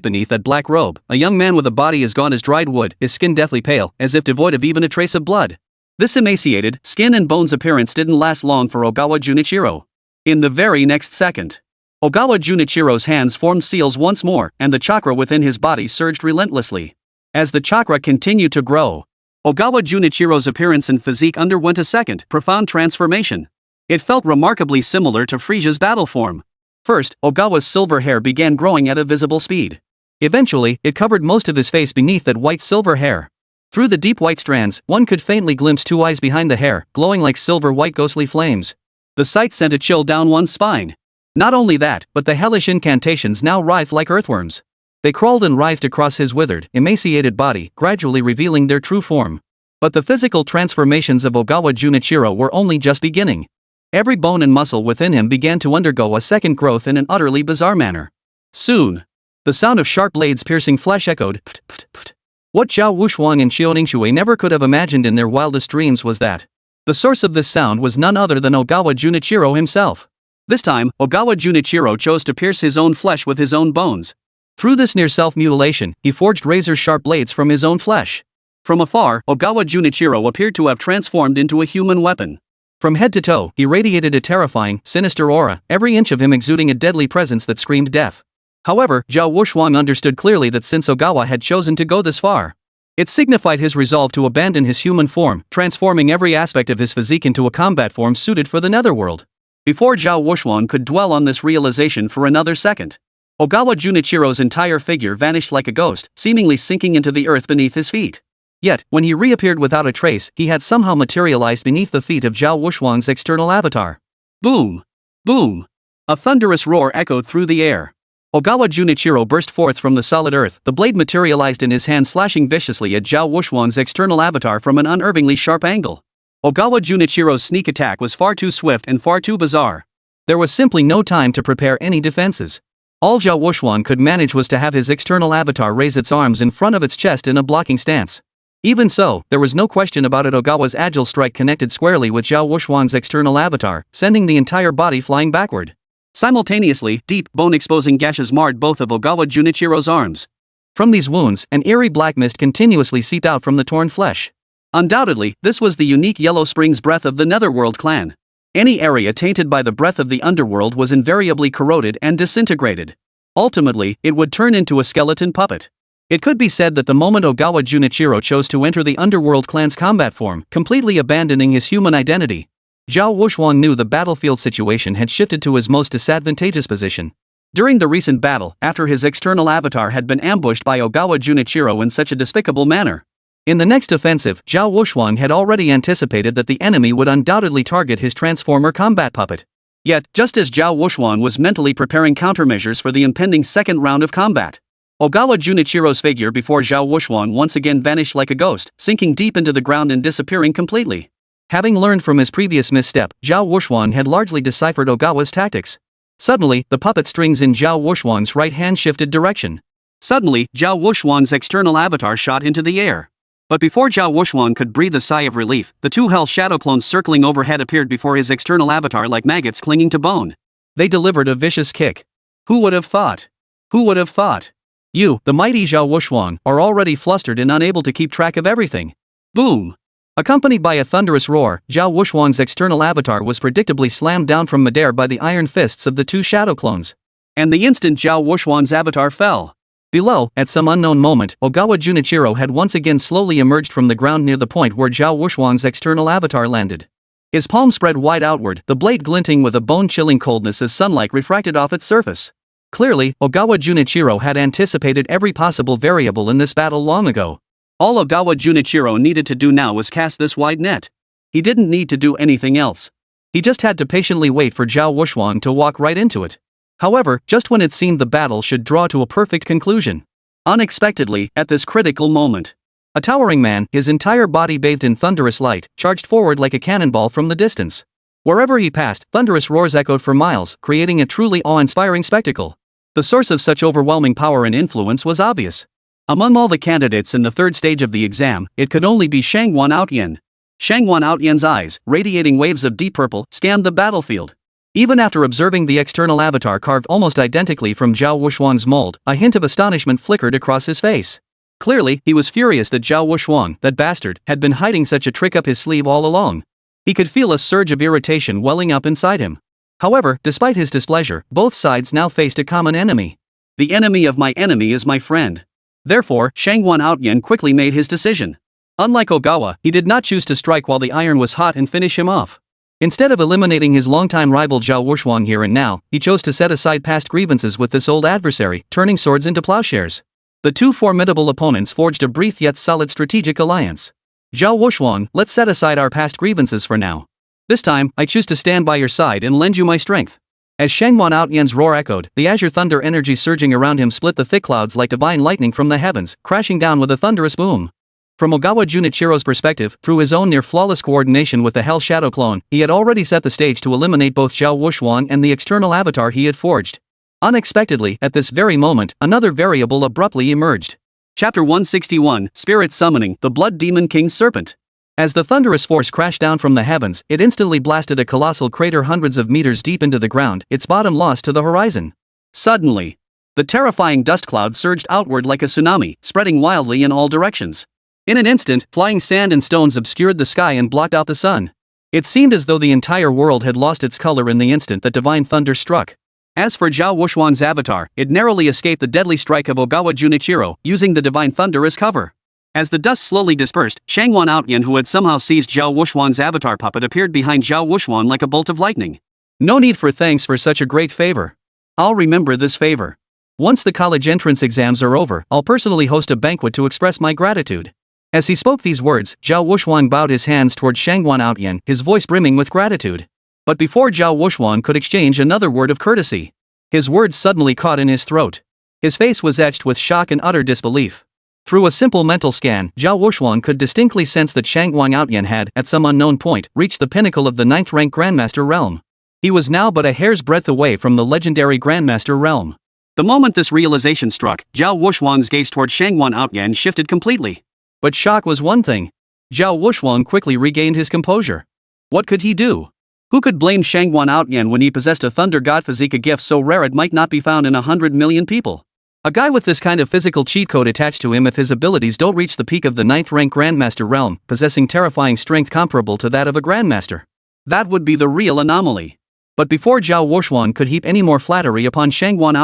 beneath that black robe, a young man with a body as gaunt as dried wood, his skin deathly pale, as if devoid of even a trace of blood. This emaciated, skin and bones appearance didn't last long for Ogawa Junichiro. In the very next second, Ogawa Junichiro's hands formed seals once more, and the chakra within his body surged relentlessly. As the chakra continued to grow, Ogawa Junichiro's appearance and physique underwent a second, profound transformation. It felt remarkably similar to Frisia's battle form. First, Ogawa's silver hair began growing at a visible speed. Eventually, it covered most of his face beneath that white silver hair. Through the deep white strands, one could faintly glimpse 2 eyes behind the hair, glowing like silver-white ghostly flames. The sight sent a chill down one's spine. Not only that, but the hellish incantations now writhed like earthworms. They crawled and writhed across his withered, emaciated body, gradually revealing their true form. But the physical transformations of Ogawa Junichiro were only just beginning. Every bone and muscle within him began to undergo a second growth in an utterly bizarre manner. Soon, the sound of sharp blades piercing flesh echoed, pft, pft, pft. What Zhao Wuxuang and Xiaoningshui never could have imagined in their wildest dreams was that the source of this sound was none other than Ogawa Junichiro himself. This time, Ogawa Junichiro chose to pierce his own flesh with his own bones. Through this near self-mutilation, he forged razor-sharp blades from his own flesh. From afar, Ogawa Junichiro appeared to have transformed into a human weapon. From head to toe, he radiated a terrifying, sinister aura, every inch of him exuding a deadly presence that screamed death. However, Zhao Wuxuang understood clearly that since Ogawa had chosen to go this far, it signified his resolve to abandon his human form, transforming every aspect of his physique into a combat form suited for the netherworld. Before Zhao Wuxuang could dwell on this realization for another second, Ogawa Junichiro's entire figure vanished like a ghost, seemingly sinking into the earth beneath his feet. Yet, when he reappeared without a trace, he had somehow materialized beneath the feet of Zhao Wuxuang's external avatar. Boom! Boom! A thunderous roar echoed through the air. Ogawa Junichiro burst forth from the solid earth, the blade materialized in his hand, slashing viciously at Zhao Wuxuang's external avatar from an unervingly sharp angle. Ogawa Junichiro's sneak attack was far too swift and far too bizarre. There was simply no time to prepare any defenses. All Zhao Wuxuang could manage was to have his external avatar raise its arms in front of its chest in a blocking stance. Even so, there was no question about it. Ogawa's agile strike connected squarely with Zhao Wuxuang's external avatar, sending the entire body flying backward. Simultaneously, deep, bone-exposing gashes marred both of Ogawa Junichiro's arms. From these wounds, an eerie black mist continuously seeped out from the torn flesh. Undoubtedly, this was the unique Yellow Springs breath of the Netherworld clan. Any area tainted by the breath of the underworld was invariably corroded and disintegrated. Ultimately, it would turn into a skeleton puppet. It could be said that the moment Ogawa Junichiro chose to enter the underworld clan's combat form, completely abandoning his human identity, Zhao Wuxuang knew the battlefield situation had shifted to his most disadvantageous position. During the recent battle, after his external avatar had been ambushed by Ogawa Junichiro in such a despicable manner, in the next offensive, Zhao Wuxuang had already anticipated that the enemy would undoubtedly target his transformer combat puppet. Yet, just as Zhao Wuxuang was mentally preparing countermeasures for the impending second round of combat, Ogawa Junichiro's figure before Zhao Wuxuang once again vanished like a ghost, sinking deep into the ground and disappearing completely. Having learned from his previous misstep, Zhao Wuxuang had largely deciphered Ogawa's tactics. Suddenly, the puppet strings in Zhao Wuxuang's right hand shifted direction. Suddenly, Zhao Wuxuang's external avatar shot into the air. But before Zhao Wuxuang could breathe a sigh of relief, the 2 hell shadow clones circling overhead appeared before his external avatar like maggots clinging to bone. They delivered a vicious kick. Who would have thought? Who would have thought? You, the mighty Zhao Wuxuang, are already flustered and unable to keep track of everything. Boom! Accompanied by a thunderous roar, Zhao Wuxuang's external avatar was predictably slammed down from midair by the iron fists of the two shadow clones. And the instant Zhao Wuxuang's avatar fell. Below, at some unknown moment, Ogawa Junichiro had once again slowly emerged from the ground near the point where Zhao Wuxuang's external avatar landed. His palm spread wide outward, the blade glinting with a bone-chilling coldness as sunlight refracted off its surface. Clearly, Ogawa Junichiro had anticipated every possible variable in this battle long ago. All Ogawa Junichiro needed to do now was cast this wide net. He didn't need to do anything else. He just had to patiently wait for Zhao Wuxuang to walk right into it. However, just when it seemed the battle should draw to a perfect conclusion. Unexpectedly, at this critical moment, a towering man, his entire body bathed in thunderous light, charged forward like a cannonball from the distance. Wherever he passed, thunderous roars echoed for miles, creating a truly awe-inspiring spectacle. The source of such overwhelming power and influence was obvious. Among all the candidates in the third stage of the exam, it could only be Shangguan Outyan. Shangguan Outyan's eyes, radiating waves of deep purple, scanned the battlefield. Even after observing the external avatar carved almost identically from Zhao Wuxuang's mold, a hint of astonishment flickered across his face. Clearly, he was furious that Zhao Wuxuang, that bastard, had been hiding such a trick up his sleeve all along. He could feel a surge of irritation welling up inside him. However, despite his displeasure, both sides now faced a common enemy. The enemy of my enemy is my friend. Therefore, Shangguan Outyan quickly made his decision. Unlike Ogawa, he did not choose to strike while the iron was hot and finish him off. Instead of eliminating his longtime rival Zhao Wuxuang here and now, he chose to set aside past grievances with this old adversary, turning swords into plowshares. The two formidable opponents forged a brief yet solid strategic alliance. Zhao Wuxuang, let's set aside our past grievances for now. This time, I choose to stand by your side and lend you my strength. As Shangguan Outyan's roar echoed, the azure thunder energy surging around him split the thick clouds like divine lightning from the heavens, crashing down with a thunderous boom. From Ogawa Junichiro's perspective, through his own near-flawless coordination with the Hell Shadow clone, he had already set the stage to eliminate both Zhao Wuxuang and the external avatar he had forged. Unexpectedly, at this very moment, another variable abruptly emerged. Chapter 161, Spirit Summoning, the Blood Demon King's Serpent. As the thunderous force crashed down from the heavens, it instantly blasted a colossal crater hundreds of meters deep into the ground, its bottom lost to the horizon. Suddenly, the terrifying dust cloud surged outward like a tsunami, spreading wildly in all directions. In an instant, flying sand and stones obscured the sky and blocked out the sun. It seemed as though the entire world had lost its color in the instant that divine thunder struck. As for Zhao Wuxuang's avatar, it narrowly escaped the deadly strike of Ogawa Junichiro, using the divine thunder as cover. As the dust slowly dispersed, Shangguan Outyan, who had somehow seized Zhao Wuxuang's avatar puppet, appeared behind Zhao Wuxuang like a bolt of lightning. No need for thanks for such a great favor. I'll remember this favor. Once the college entrance exams are over, I'll personally host a banquet to express my gratitude. As he spoke these words, Zhao Wuxuang bowed his hands toward Shangguan Outyan, his voice brimming with gratitude. But before Zhao Wuxuang could exchange another word of courtesy, his words suddenly caught in his throat. His face was etched with shock and utter disbelief. Through a simple mental scan, Zhao Wuxuang could distinctly sense that Shangguan Outyan had, at some unknown point, reached the pinnacle of the 9th-rank Grandmaster realm. He was now but a hair's breadth away from the legendary Grandmaster realm. The moment this realization struck, Zhao Wuxuang's gaze toward Shangguan Outyan shifted completely. But shock was one thing. Zhao Wuxuang quickly regained his composure. What could he do? Who could blame Shangguan Outyan when he possessed a thunder god physique, a gift so rare it might not be found in 100 million people? A guy with this kind of physical cheat code attached to him, if his abilities don't reach the peak of the 9th-rank Grandmaster realm, possessing terrifying strength comparable to that of a Grandmaster. That would be the real anomaly. But before Zhao Wuxuang could heap any more flattery upon Shangguan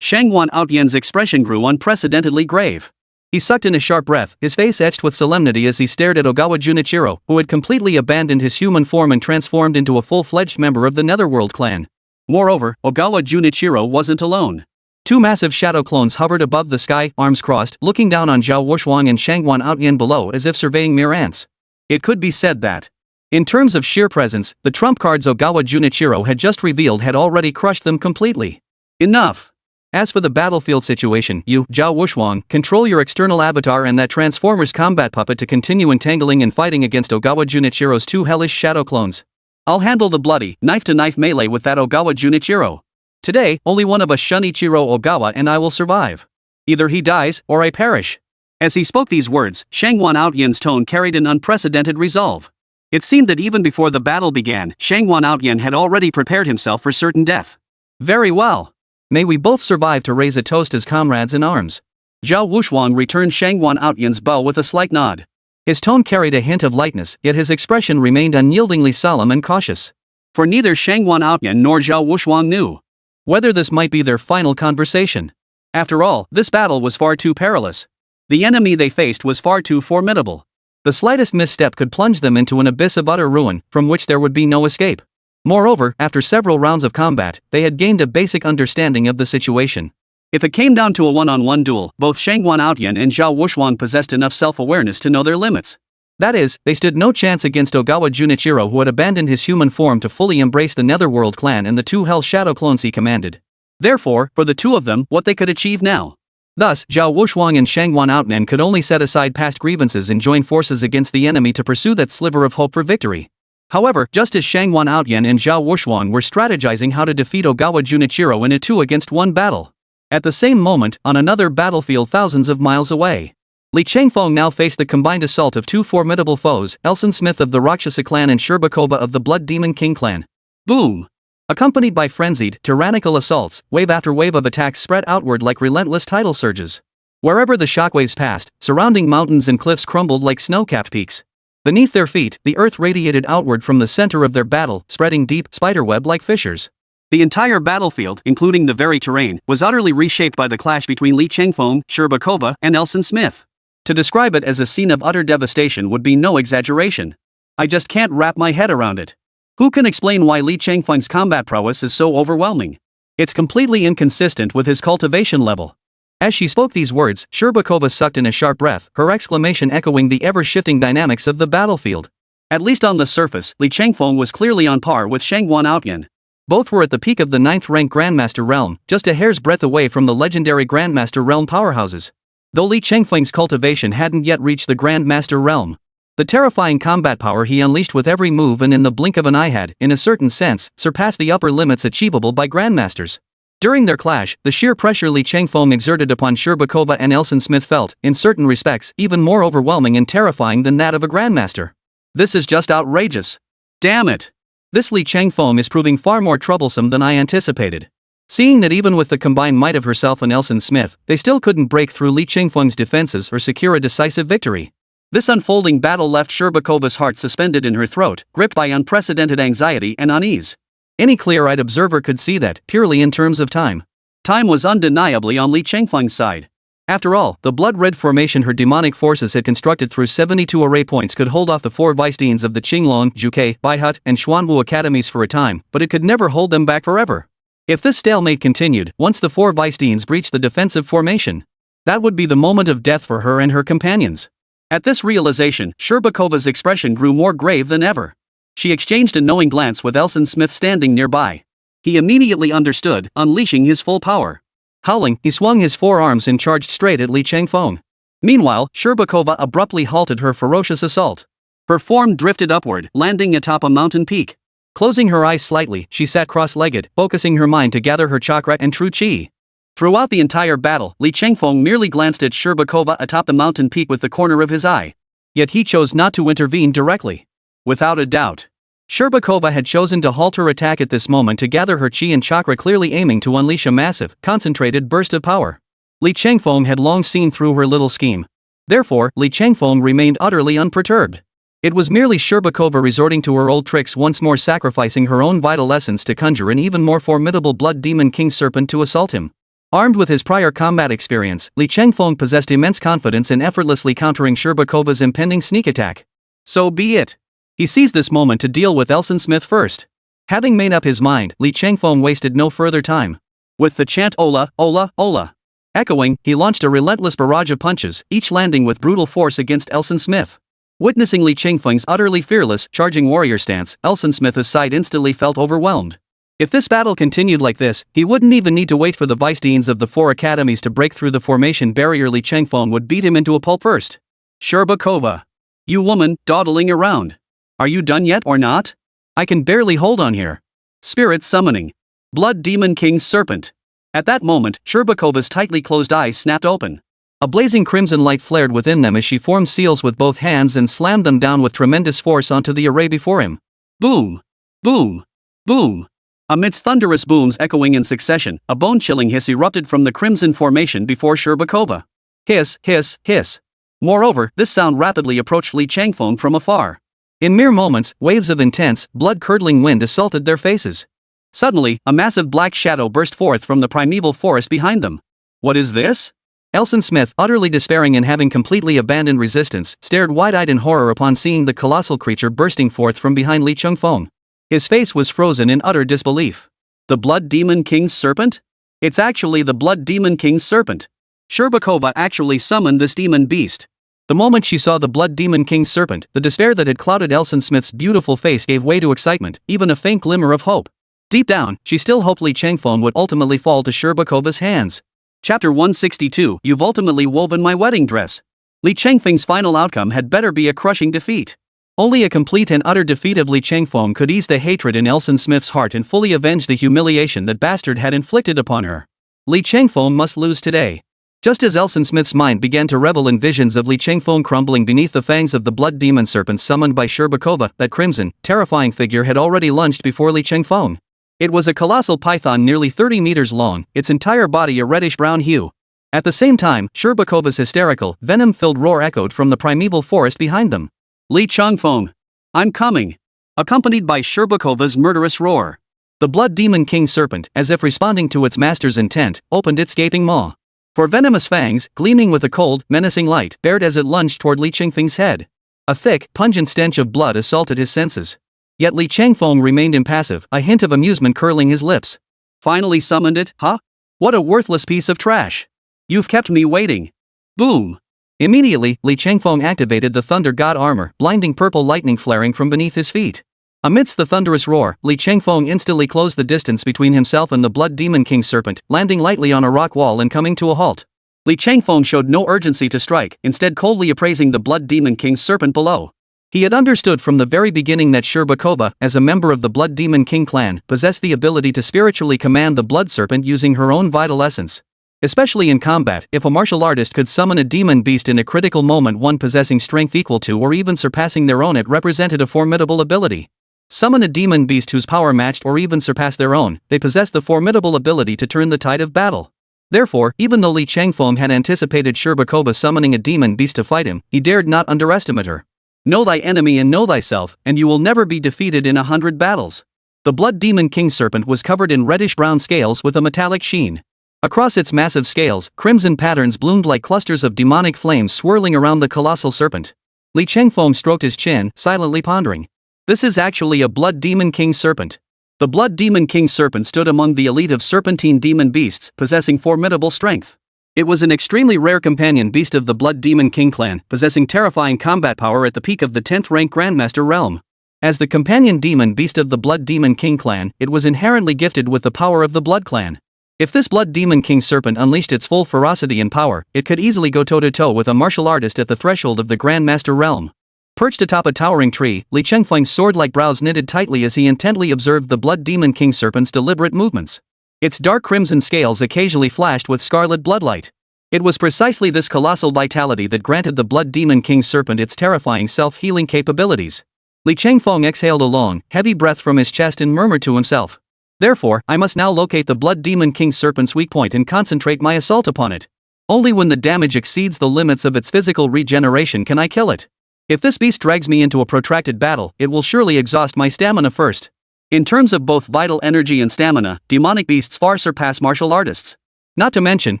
Outyan's expression grew unprecedentedly grave. He sucked in a sharp breath, his face etched with solemnity as he stared at Ogawa Junichiro, who had completely abandoned his human form and transformed into a full-fledged member of the Netherworld clan. Moreover, Ogawa Junichiro wasn't alone. Two massive shadow clones hovered above the sky, arms crossed, looking down on Zhao Wuxuang and Shangguan Outyan below as if surveying mere ants. It could be said that, in terms of sheer presence, the trump cards Ogawa Junichiro had just revealed had already crushed them completely. Enough! As for the battlefield situation, you, Zhao Wuxuang, control your external avatar and that Transformers combat puppet to continue entangling and fighting against Ogawa Junichiro's two hellish shadow clones. I'll handle the bloody, knife-to-knife melee with that Ogawa Junichiro. Today, only one of us, Shunichiro Ogawa, and I will survive. Either he dies, or I perish. As he spoke these words, Shangguan Outyan's tone carried an unprecedented resolve. It seemed that even before the battle began, Shangwan Outyan had already prepared himself for certain death. Very well. May we both survive to raise a toast as comrades in arms. Zhao Wuxuang returned Shangwan Outyan's bow with a slight nod. His tone carried a hint of lightness, yet his expression remained unyieldingly solemn and cautious. For neither Shangwan Outyan nor Zhao Wuxuang knew whether this might be their final conversation. After all, this battle was far too perilous. The enemy they faced was far too formidable. The slightest misstep could plunge them into an abyss of utter ruin, from which there would be no escape. Moreover, after several rounds of combat, they had gained a basic understanding of the situation. If it came down to a one-on-one duel, both Shangwan Outyan and Zhao Wuxuang possessed enough self-awareness to know their limits. That is, they stood no chance against Ogawa Junichiro, who had abandoned his human form to fully embrace the Netherworld clan and the two Hell Shadow clones he commanded. Therefore, for the two of them, what they could achieve now. Thus, Zhao Wuxuang and Shangwan Outyan could only set aside past grievances and join forces against the enemy to pursue that sliver of hope for victory. However, just as Shangwan Outyan and Zhao Wuxuang were strategizing how to defeat Ogawa Junichiro in a 2-against-1 battle, at the same moment, on another battlefield thousands of miles away, Li Changfeng now faced the combined assault of two formidable foes, Elson Smith of the Rakshasa clan and Sherbakova of the Blood Demon King clan. Boom! Accompanied by frenzied, tyrannical assaults, wave after wave of attacks spread outward like relentless tidal surges. Wherever the shockwaves passed, surrounding mountains and cliffs crumbled like snow-capped peaks. Beneath their feet, the earth radiated outward from the center of their battle, spreading deep, spiderweb-like fissures. The entire battlefield, including the very terrain, was utterly reshaped by the clash between Li Changfeng, Sherbakova, and Elson Smith. To describe it as a scene of utter devastation would be no exaggeration. I just can't wrap my head around it. Who can explain why Li Changfeng's combat prowess is so overwhelming? It's completely inconsistent with his cultivation level. As she spoke these words, Sherbakova sucked in a sharp breath, her exclamation echoing the ever-shifting dynamics of the battlefield. At least on the surface, Li Changfeng was clearly on par with Shangwan Outyan. Both were at the peak of the 9th-ranked Grandmaster realm, just a hair's breadth away from the legendary Grandmaster realm powerhouses. Though Li Changfeng's cultivation hadn't yet reached the Grandmaster realm, the terrifying combat power he unleashed with every move and in the blink of an eye had, in a certain sense, surpassed the upper limits achievable by Grandmasters. During their clash, the sheer pressure Li Changfeng exerted upon Sherbakova and Elson Smith felt, in certain respects, even more overwhelming and terrifying than that of a Grandmaster. This is just outrageous. Damn it! This Li Changfeng is proving far more troublesome than I anticipated. Seeing that even with the combined might of herself and Elson Smith, they still couldn't break through Li Changfeng's defenses or secure a decisive victory. This unfolding battle left Sherbakova's heart suspended in her throat, gripped by unprecedented anxiety and unease. Any clear-eyed observer could see that, purely in terms of time. Time was undeniably on Li Changfeng's side. After all, the blood-red formation her demonic forces had constructed through 72 array points could hold off the 4 vice-deans of the Qinglong, Juke, Baihut, and Xuanwu academies for a time, but it could never hold them back forever. If this stalemate continued, once the 4 vice-deans breached the defensive formation, that would be the moment of death for her and her companions. At this realization, Sherbakova's expression grew more grave than ever. She exchanged a knowing glance with Elson Smith standing nearby. He immediately understood, unleashing his full power. Howling, he swung his 4 arms and charged straight at Li Changfeng. Meanwhile, Sherbakova abruptly halted her ferocious assault. Her form drifted upward, landing atop a mountain peak. Closing her eyes slightly, she sat cross-legged, focusing her mind to gather her chakra and true chi. Throughout the entire battle, Li Changfeng merely glanced at Sherbakova atop the mountain peak with the corner of his eye. Yet he chose not to intervene directly. Without a doubt, Sherbakova had chosen to halt her attack at this moment to gather her chi and chakra, clearly aiming to unleash a massive, concentrated burst of power. Li Changfeng had long seen through her little scheme. Therefore, Li Changfeng remained utterly unperturbed. It was merely Sherbakova resorting to her old tricks, once more sacrificing her own vital essence to conjure an even more formidable Blood Demon King Serpent to assault him. Armed with his prior combat experience, Li Changfeng possessed immense confidence in effortlessly countering Sherbakova's impending sneak attack. So be it. He seized this moment to deal with Elson Smith first. Having made up his mind, Li Changfeng wasted no further time. With the chant Ola, Ola, Ola echoing, he launched a relentless barrage of punches, each landing with brutal force against Elson Smith. Witnessing Li Changfeng's utterly fearless, charging warrior stance, Elson Smith's side instantly felt overwhelmed. If this battle continued like this, he wouldn't even need to wait for the vice-deans of the 4 academies to break through the formation barrier. Li Changfeng would beat him into a pulp first. Sherbakova. You woman, dawdling around. Are you done yet or not? I can barely hold on here. Spirit summoning. Blood Demon King's Serpent. At that moment, Sherbakova's tightly closed eyes snapped open. A blazing crimson light flared within them as she formed seals with both hands and slammed them down with tremendous force onto the array before him. Boom! Boom! Boom! Amidst thunderous booms echoing in succession, a bone-chilling hiss erupted from the crimson formation before Sherbakova. Hiss, hiss, hiss. Moreover, this sound rapidly approached Li Changfeng from afar. In mere moments, waves of intense, blood-curdling wind assaulted their faces. Suddenly, a massive black shadow burst forth from the primeval forest behind them. What is this? Elson Smith, utterly despairing and having completely abandoned resistance, stared wide-eyed in horror upon seeing the colossal creature bursting forth from behind Li Changfeng. His face was frozen in utter disbelief. The Blood Demon King's serpent? It's actually the Blood Demon King's serpent. Sherbakova actually summoned this demon beast. The moment she saw the Blood Demon King's serpent, the despair that had clouded Elson Smith's beautiful face gave way to excitement, even a faint glimmer of hope. Deep down, she still hoped Li Changfeng would ultimately fall to Sherbakova's hands. Chapter 162. You've ultimately woven my wedding dress. Li Changfeng's final outcome had better be a crushing defeat. Only a complete and utter defeat of Li Changfeng could ease the hatred in Elson Smith's heart and fully avenge the humiliation that bastard had inflicted upon her. Li Changfeng must lose today. Just as Elson Smith's mind began to revel in visions of Li Changfeng crumbling beneath the fangs of the blood demon serpent summoned by Sherbakova, that crimson, terrifying figure had already lunged before Li Changfeng. It was a colossal python nearly 30 meters long, its entire body a reddish-brown hue. At the same time, Sherbakova's hysterical, venom-filled roar echoed from the primeval forest behind them. Li Changfeng, I'm coming! Accompanied by Sherbakova's murderous roar. The blood demon king serpent, as if responding to its master's intent, opened its gaping maw. For venomous fangs, gleaming with a cold, menacing light, bared as it lunged toward Li Changfeng's head. A thick, pungent stench of blood assaulted his senses. Yet Li Changfeng remained impassive, a hint of amusement curling his lips. Finally summoned it, huh? What a worthless piece of trash! You've kept me waiting. Boom! Immediately, Li Changfeng activated the Thunder God armor, blinding purple lightning flaring from beneath his feet. Amidst the thunderous roar, Li Changfeng instantly closed the distance between himself and the Blood Demon King Serpent, landing lightly on a rock wall and coming to a halt. Li Changfeng showed no urgency to strike, instead coldly appraising the Blood Demon King's serpent below. He had understood from the very beginning that Sherbakova, as a member of the Blood Demon King clan, possessed the ability to spiritually command the Blood Serpent using her own vital essence. Especially in combat, if a martial artist could summon a demon beast in a critical moment, one possessing strength equal to or even surpassing their own, it represented a formidable ability. Summon a demon beast whose power matched or even surpassed their own, they possessed the formidable ability to turn the tide of battle. Therefore, even though Li Changfeng had anticipated Sherbakova summoning a demon beast to fight him, he dared not underestimate her. Know thy enemy and know thyself, and you will never be defeated in 100 battles. The Blood Demon King Serpent was covered in reddish-brown scales with a metallic sheen. Across its massive scales, crimson patterns bloomed like clusters of demonic flames swirling around the colossal serpent. Li Changfeng stroked his chin, silently pondering. This is actually a Blood Demon King Serpent. The Blood Demon King Serpent stood among the elite of serpentine demon beasts, possessing formidable strength. It was an extremely rare companion beast of the Blood Demon King clan, possessing terrifying combat power at the peak of the 10th rank Grandmaster realm. As the companion demon beast of the Blood Demon King clan, it was inherently gifted with the power of the Blood clan. If this Blood Demon King Serpent unleashed its full ferocity and power, it could easily go toe-to-toe with a martial artist at the threshold of the Grandmaster realm. Perched atop a towering tree, Li Changfeng's sword-like brows knitted tightly as he intently observed the Blood Demon King Serpent's deliberate movements. Its dark crimson scales occasionally flashed with scarlet bloodlight. It was precisely this colossal vitality that granted the Blood Demon King Serpent its terrifying self-healing capabilities. Li Changfeng exhaled a long, heavy breath from his chest and murmured to himself. Therefore, I must now locate the Blood Demon King Serpent's weak point and concentrate my assault upon it. Only when the damage exceeds the limits of its physical regeneration can I kill it. If this beast drags me into a protracted battle, it will surely exhaust my stamina first. In terms of both vital energy and stamina, demonic beasts far surpass martial artists. Not to mention,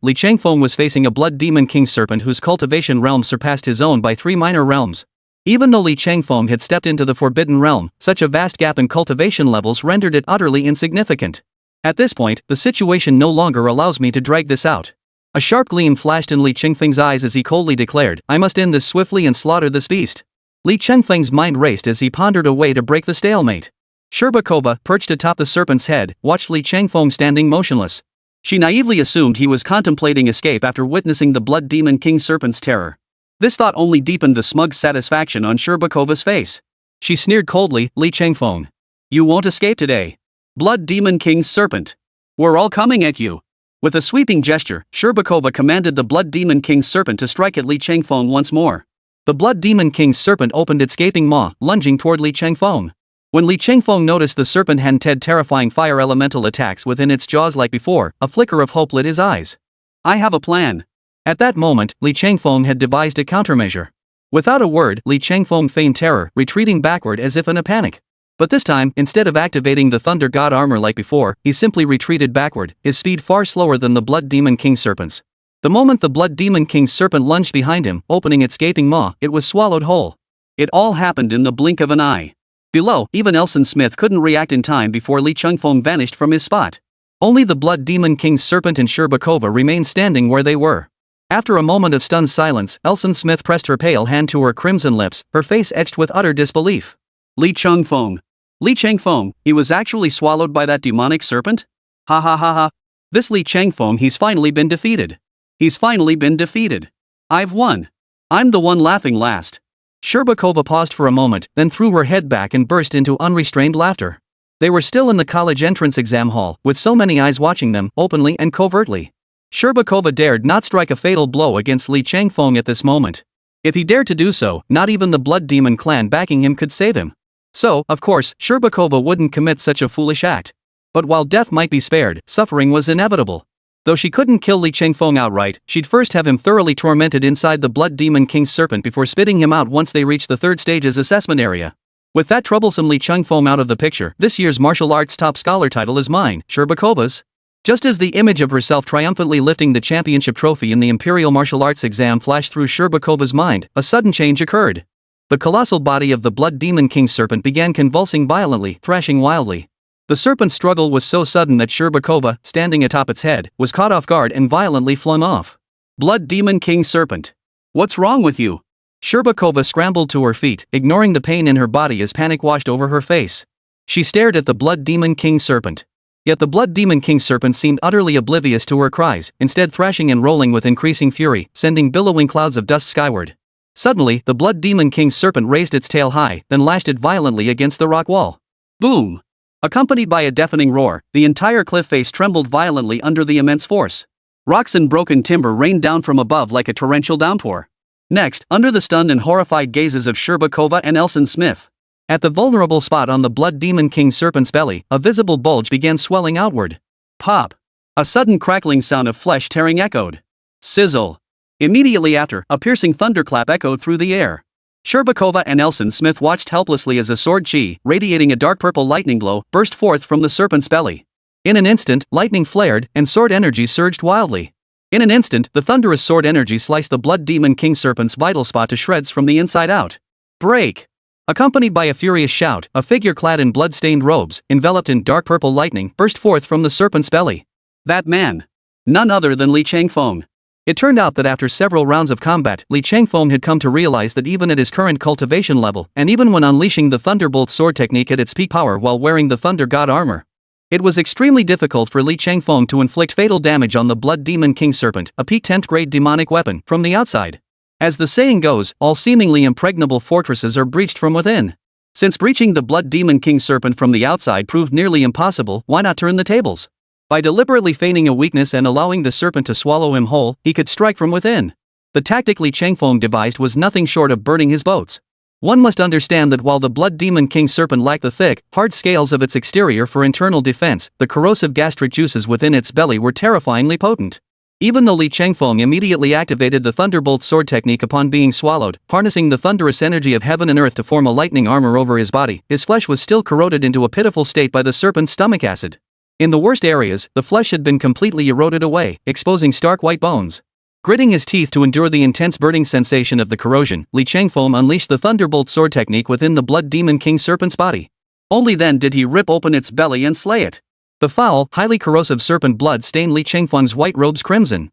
Li Changfeng was facing a Blood Demon King Serpent whose cultivation realm surpassed his own by 3 minor realms. Even though Li Changfeng had stepped into the Forbidden Realm, such a vast gap in cultivation levels rendered it utterly insignificant. At this point, the situation no longer allows me to drag this out. A sharp gleam flashed in Li Changfeng's eyes as he coldly declared, I must end this swiftly and slaughter this beast. Li Changfeng's mind raced as he pondered a way to break the stalemate. Sherbakova, perched atop the serpent's head, watched Li Changfeng standing motionless. She naively assumed he was contemplating escape after witnessing the Blood Demon King Serpent's terror. This thought only deepened the smug satisfaction on Sherbakova's face. She sneered coldly, Li Changfeng. You won't escape today. Blood Demon King Serpent. We're all coming at you. With a sweeping gesture, Sherbakova commanded the Blood Demon King's serpent to strike at Li Changfeng once more. The Blood Demon King's serpent opened its gaping maw, lunging toward Li Changfeng. When Li Changfeng noticed the serpent had terrifying fire elemental attacks within its jaws like before, a flicker of hope lit his eyes. I have a plan. At that moment, Li Changfeng had devised a countermeasure. Without a word, Li Changfeng feigned terror, retreating backward as if in a panic. But this time, instead of activating the Thunder God armor like before, he simply retreated backward, his speed far slower than the Blood Demon King serpent's. The moment the Blood Demon King's serpent lunged behind him, opening its gaping maw, it was swallowed whole. It all happened in the blink of an eye. Below, even Elson Smith couldn't react in time before Li Changfeng vanished from his spot. Only the Blood Demon King's serpent and Sherbakova remained standing where they were. After a moment of stunned silence, Elson Smith pressed her pale hand to her crimson lips, her face etched with utter disbelief. Li Changfeng. Li Changfeng, he was actually swallowed by that demonic serpent? Ha ha ha ha. This Li Changfeng, he's finally been defeated. He's finally been defeated. I've won. I'm the one laughing last. Sherbakova paused for a moment, then threw her head back and burst into unrestrained laughter. They were still in the college entrance exam hall, with so many eyes watching them, openly and covertly. Sherbakova dared not strike a fatal blow against Li Changfeng at this moment. If he dared to do so, not even the Blood Demon clan backing him could save him. So, of course, Sherbakova wouldn't commit such a foolish act. But while death might be spared, suffering was inevitable. Though she couldn't kill Li Changfeng outright, she'd first have him thoroughly tormented inside the Blood Demon King's serpent before spitting him out once they reached the third stage's assessment area. With that troublesome Li Changfeng out of the picture, this year's martial arts top scholar title is mine, Sherbakova's. Just as the image of herself triumphantly lifting the championship trophy in the Imperial Martial Arts exam flashed through Sherbakova's mind, a sudden change occurred. The colossal body of the Blood Demon King's serpent began convulsing violently, thrashing wildly. The serpent's struggle was so sudden that Sherbakova, standing atop its head, was caught off guard and violently flung off. Blood Demon King serpent. What's wrong with you? Sherbakova scrambled to her feet, ignoring the pain in her body as panic washed over her face. She stared at the Blood Demon King serpent. Yet the Blood Demon King serpent seemed utterly oblivious to her cries, instead thrashing and rolling with increasing fury, sending billowing clouds of dust skyward. Suddenly, the Blood Demon King's serpent raised its tail high, then lashed it violently against the rock wall. Boom! Accompanied by a deafening roar, the entire cliff face trembled violently under the immense force. Rocks and broken timber rained down from above like a torrential downpour. Next, under the stunned and horrified gazes of Sherbakova and Elson Smith. At the vulnerable spot on the Blood Demon King's serpent's belly, a visible bulge began swelling outward. Pop! A sudden crackling sound of flesh tearing echoed. Sizzle! Immediately after, a piercing thunderclap echoed through the air. Sherbakova and Elson Smith watched helplessly as a sword chi, radiating a dark purple lightning glow, burst forth from the serpent's belly. In an instant, lightning flared, and sword energy surged wildly. In an instant, the thunderous sword energy sliced the Blood Demon King serpent's vital spot to shreds from the inside out. Break! Accompanied by a furious shout, a figure clad in blood-stained robes, enveloped in dark purple lightning, burst forth from the serpent's belly. That man! None other than Li Changfeng. It turned out that after several rounds of combat, Li Changfeng had come to realize that even at his current cultivation level, and even when unleashing the Thunderbolt sword technique at its peak power while wearing the Thunder God armor, it was extremely difficult for Li Changfeng to inflict fatal damage on the Blood Demon King serpent, a peak 10th grade demonic weapon, from the outside. As the saying goes, all seemingly impregnable fortresses are breached from within. Since breaching the Blood Demon King serpent from the outside proved nearly impossible, why not turn the tables? By deliberately feigning a weakness and allowing the serpent to swallow him whole, he could strike from within. The tactic Li Changfeng devised was nothing short of burning his boats. One must understand that while the Blood Demon King serpent lacked the thick, hard scales of its exterior for internal defense, the corrosive gastric juices within its belly were terrifyingly potent. Even though Li Changfeng immediately activated the Thunderbolt sword technique upon being swallowed, harnessing the thunderous energy of heaven and earth to form a lightning armor over his body, his flesh was still corroded into a pitiful state by the serpent's stomach acid. In the worst areas, the flesh had been completely eroded away, exposing stark white bones. Gritting his teeth to endure the intense burning sensation of the corrosion, Li Changfeng unleashed the Thunderbolt sword technique within the Blood Demon King serpent's body. Only then did he rip open its belly and slay it. The foul, highly corrosive serpent blood stained Li Changfeng's white robes crimson.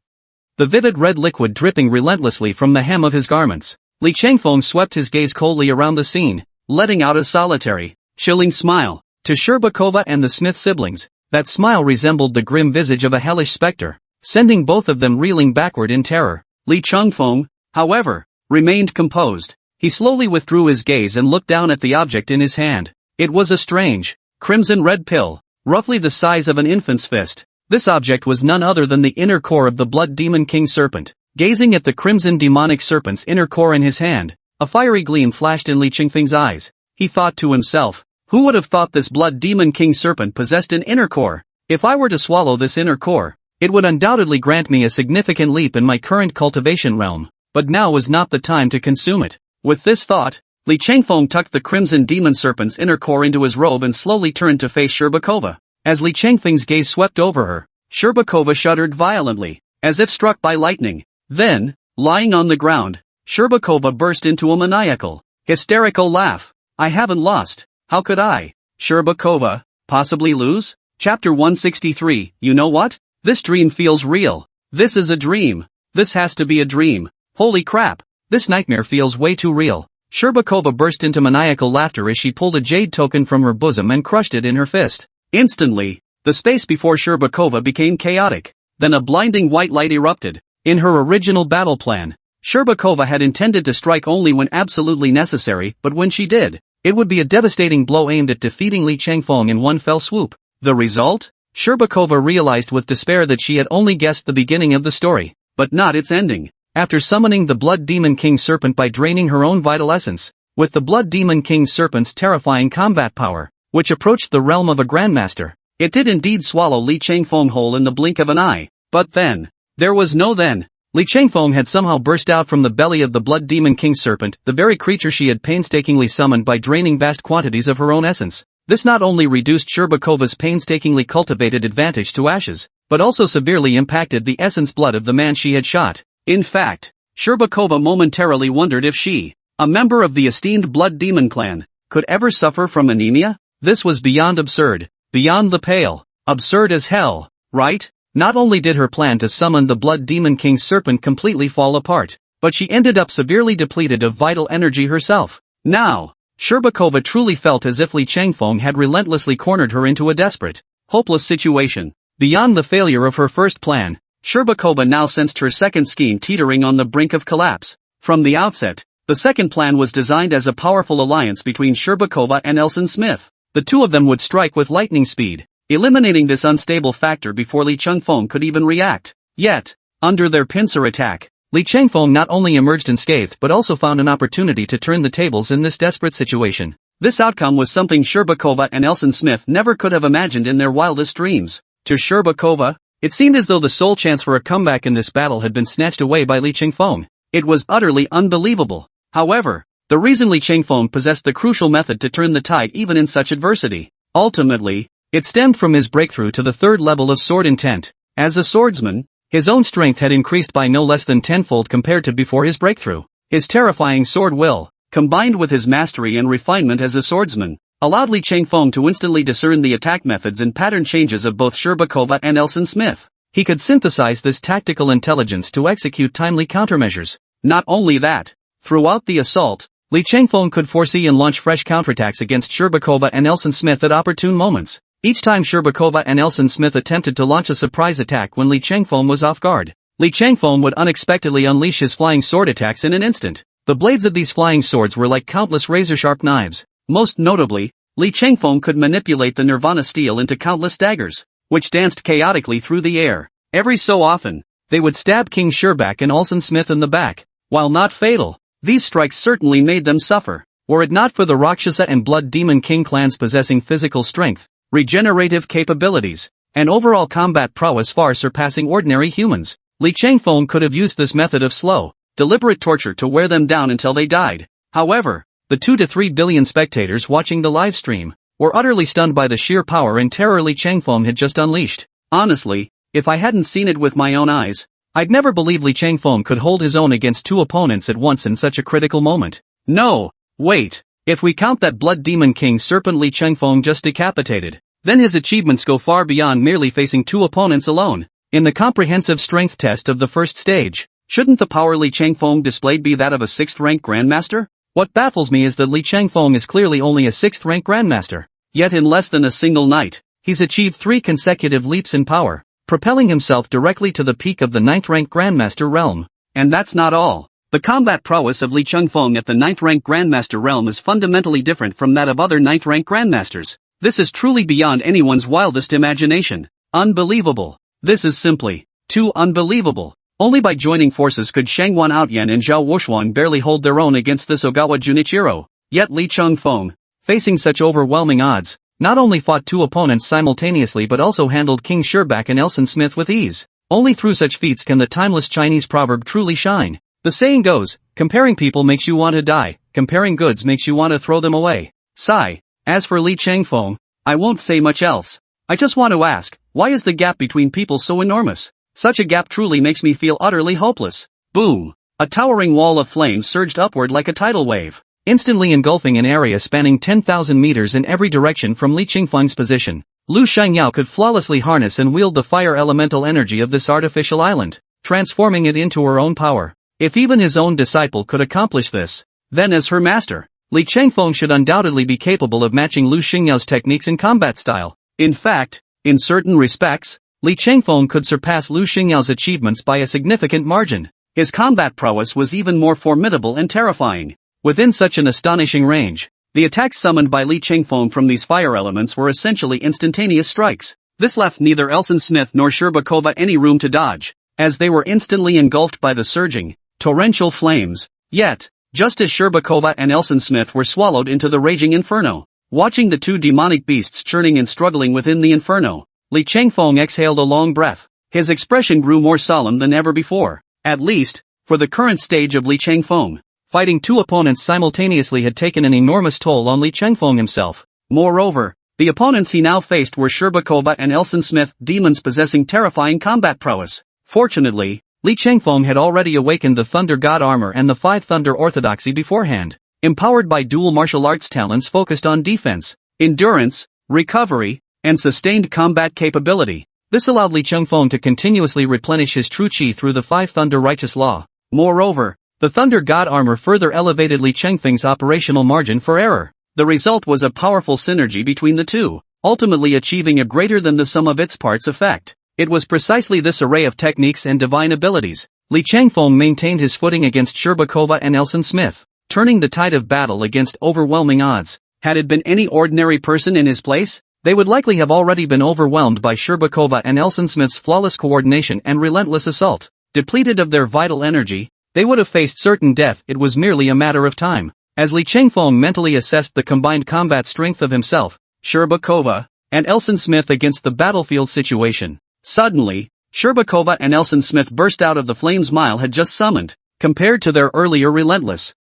The vivid red liquid dripping relentlessly from the hem of his garments. Li Changfeng swept his gaze coldly around the scene, letting out a solitary, chilling smile. To Sherbakova and the Smith siblings, that smile resembled the grim visage of a hellish specter, sending both of them reeling backward in terror. Li Changfeng, however, remained composed. He slowly withdrew his gaze and looked down at the object in his hand. It was a strange, crimson-red pill, roughly the size of an infant's fist. This object was none other than the inner core of the Blood Demon King Serpent. Gazing at the crimson demonic serpent's inner core in his hand, a fiery gleam flashed in Li Qingfeng's eyes. He thought to himself, who would have thought this Blood Demon King Serpent possessed an inner core? If I were to swallow this inner core, it would undoubtedly grant me a significant leap in my current cultivation realm, but now was not the time to consume it. With this thought, Li Qingfeng tucked the crimson demon serpent's inner core into his robe and slowly turned to face Sherbakova. As Li Qingfeng's gaze swept over her, Sherbakova shuddered violently, as if struck by lightning. Then, lying on the ground, Sherbakova burst into a maniacal, hysterical laugh. I haven't lost. How could I? Sherbakova, possibly lose? Chapter 163, you know what? This dream feels real. This is a dream. This has to be a dream. Holy crap. This nightmare feels way too real. Sherbakova burst into maniacal laughter as she pulled a jade token from her bosom and crushed it in her fist. Instantly, the space before Sherbakova became chaotic. Then a blinding white light erupted. In her original battle plan, Sherbakova had intended to strike only when absolutely necessary, but when she did, it would be a devastating blow aimed at defeating Li Qingfeng in one fell swoop. The result? Sherbakova realized with despair that she had only guessed the beginning of the story, but not its ending. After summoning the Blood Demon King Serpent by draining her own vital essence, with the Blood Demon King Serpent's terrifying combat power, which approached the realm of a grandmaster, it did indeed swallow Li Qingfeng whole in the blink of an eye. But then, there was no then. Li Qingfeng had somehow burst out from the belly of the Blood Demon King Serpent, the very creature she had painstakingly summoned by draining vast quantities of her own essence. This not only reduced Sherbakova's painstakingly cultivated advantage to ashes, but also severely impacted the essence blood of the man she had shot. In fact, Sherbakova momentarily wondered if she, a member of the esteemed Blood Demon clan, could ever suffer from anemia? This was beyond absurd, beyond the pale, absurd as hell, right? Not only did her plan to summon the Blood Demon King Serpent completely fall apart, but she ended up severely depleted of vital energy herself. Now, Sherbakova truly felt as if Li Qingfeng had relentlessly cornered her into a desperate, hopeless situation. Beyond the failure of her first plan, Sherbakova now sensed her second scheme teetering on the brink of collapse. From the outset, the second plan was designed as a powerful alliance between Sherbakova and Elson Smith. The two of them would strike with lightning speed, eliminating this unstable factor before Li Qingfeng could even react. Yet, under their pincer attack, Li Qingfeng not only emerged unscathed but also found an opportunity to turn the tables in this desperate situation. This outcome was something Sherbakova and Elson Smith never could have imagined in their wildest dreams. To Sherbakova, it seemed as though the sole chance for a comeback in this battle had been snatched away by Li Qingfeng. It was utterly unbelievable. However, the reason Li Qingfeng possessed the crucial method to turn the tide even in such adversity, ultimately, it stemmed from his breakthrough to the third level of sword intent. As a swordsman, his own strength had increased by no less than tenfold compared to before his breakthrough. His terrifying sword will, combined with his mastery and refinement as a swordsman, allowed Li Qingfeng to instantly discern the attack methods and pattern changes of both Sherbakova and Elson Smith. He could synthesize this tactical intelligence to execute timely countermeasures. Not only that, throughout the assault, Li Qingfeng could foresee and launch fresh counterattacks against Sherbakova and Elson Smith at opportune moments. Each time Sherbakova and Elson Smith attempted to launch a surprise attack when Li Qingfeng was off guard, Li Qingfeng would unexpectedly unleash his flying sword attacks in an instant. The blades of these flying swords were like countless razor-sharp knives. Most notably, Li Qingfeng could manipulate the Nirvana stele into countless daggers, which danced chaotically through the air. Every so often, they would stab King Sherbak and Elson Smith in the back. While not fatal, these strikes certainly made them suffer. Were it not for the Rakshasa and Blood Demon King clans possessing physical strength, regenerative capabilities, and overall combat prowess far surpassing ordinary humans, Li Qingfeng could have used this method of slow, deliberate torture to wear them down until they died. However, the 2 to 3 billion spectators watching the live stream were utterly stunned by the sheer power and terror Li Qingfeng had just unleashed. Honestly, if I hadn't seen it with my own eyes, I'd never believe Li Qingfeng could hold his own against two opponents at once in such a critical moment. No, wait. If we count that Blood Demon King Serpent Li Qingfeng just decapitated, then his achievements go far beyond merely facing two opponents alone. In the comprehensive strength test of the first stage, shouldn't the power Li Qingfeng displayed be that of a 6th-rank Grandmaster? What baffles me is that Li Qingfeng is clearly only a 6th-rank Grandmaster. Yet in less than a single night, he's achieved 3 consecutive leaps in power, propelling himself directly to the peak of the 9th-rank Grandmaster realm. And that's not all. The combat prowess of Li Qingfeng at the 9th-rank Grandmaster realm is fundamentally different from that of other 9th-rank Grandmasters. This is truly beyond anyone's wildest imagination. Unbelievable. This is simply too unbelievable. Only by joining forces could Shang Wan Outyan and Zhao Wushuang barely hold their own against this Ogawa Junichiro. Yet Li Chengfeng, facing such overwhelming odds, not only fought two opponents simultaneously but also handled King Sherbak and Elson Smith with ease. Only through such feats can the timeless Chinese proverb truly shine. The saying goes, comparing people makes you want to die, comparing goods makes you want to throw them away. Sigh. As for Li Chengfeng, I won't say much else. I just want to ask, why is the gap between people so enormous? Such a gap truly makes me feel utterly hopeless. Boom! A towering wall of flames surged upward like a tidal wave, instantly engulfing an area spanning 10,000 meters in every direction from Li Chengfeng's position. Lu Shangyao could flawlessly harness and wield the fire elemental energy of this artificial island, transforming it into her own power. If even his own disciple could accomplish this, then as her master, Li Chengfeng should undoubtedly be capable of matching Lu Xingyao's techniques and combat style. In fact, in certain respects, Li Chengfeng could surpass Lu Xingyao's achievements by a significant margin. His combat prowess was even more formidable and terrifying. Within such an astonishing range, the attacks summoned by Li Chengfeng from these fire elements were essentially instantaneous strikes. This left neither Elson Smith nor Sherbakova any room to dodge, as they were instantly engulfed by the surging, torrential flames. Yet, just as Sherbakova and Elson Smith were swallowed into the raging inferno, watching the two demonic beasts churning and struggling within the inferno, Li Chengfeng exhaled a long breath. His expression grew more solemn than ever before. At least, for the current stage of Li Chengfeng, fighting two opponents simultaneously had taken an enormous toll on Li Chengfeng himself. Moreover, the opponents he now faced were Sherbakova and Elson Smith, demons possessing terrifying combat prowess. Fortunately, Li Chengfeng had already awakened the Thunder God armor and the Five Thunder Orthodoxy beforehand, empowered by dual martial arts talents focused on defense, endurance, recovery, and sustained combat capability. This allowed Li Chengfeng to continuously replenish his true chi through the Five Thunder Righteous Law. Moreover, the Thunder God armor further elevated Li Chengfeng's operational margin for error. The result was a powerful synergy between the two, ultimately achieving a greater than the sum of its parts effect. It was precisely this array of techniques and divine abilities. Li Chengfeng maintained his footing against Sherbakova and Elson Smith, turning the tide of battle against overwhelming odds. Had it been any ordinary person in his place, they would likely have already been overwhelmed by Sherbakova and Elson Smith's flawless coordination and relentless assault. Depleted of their vital energy, they would have faced certain death. It was merely a matter of time. As Li Chengfeng mentally assessed the combined combat strength of himself, Sherbakova, and Elson Smith against the battlefield situation, suddenly, Sherbakova and Elson Smith burst out of the flames Mile had just summoned. Compared to their earlier relentless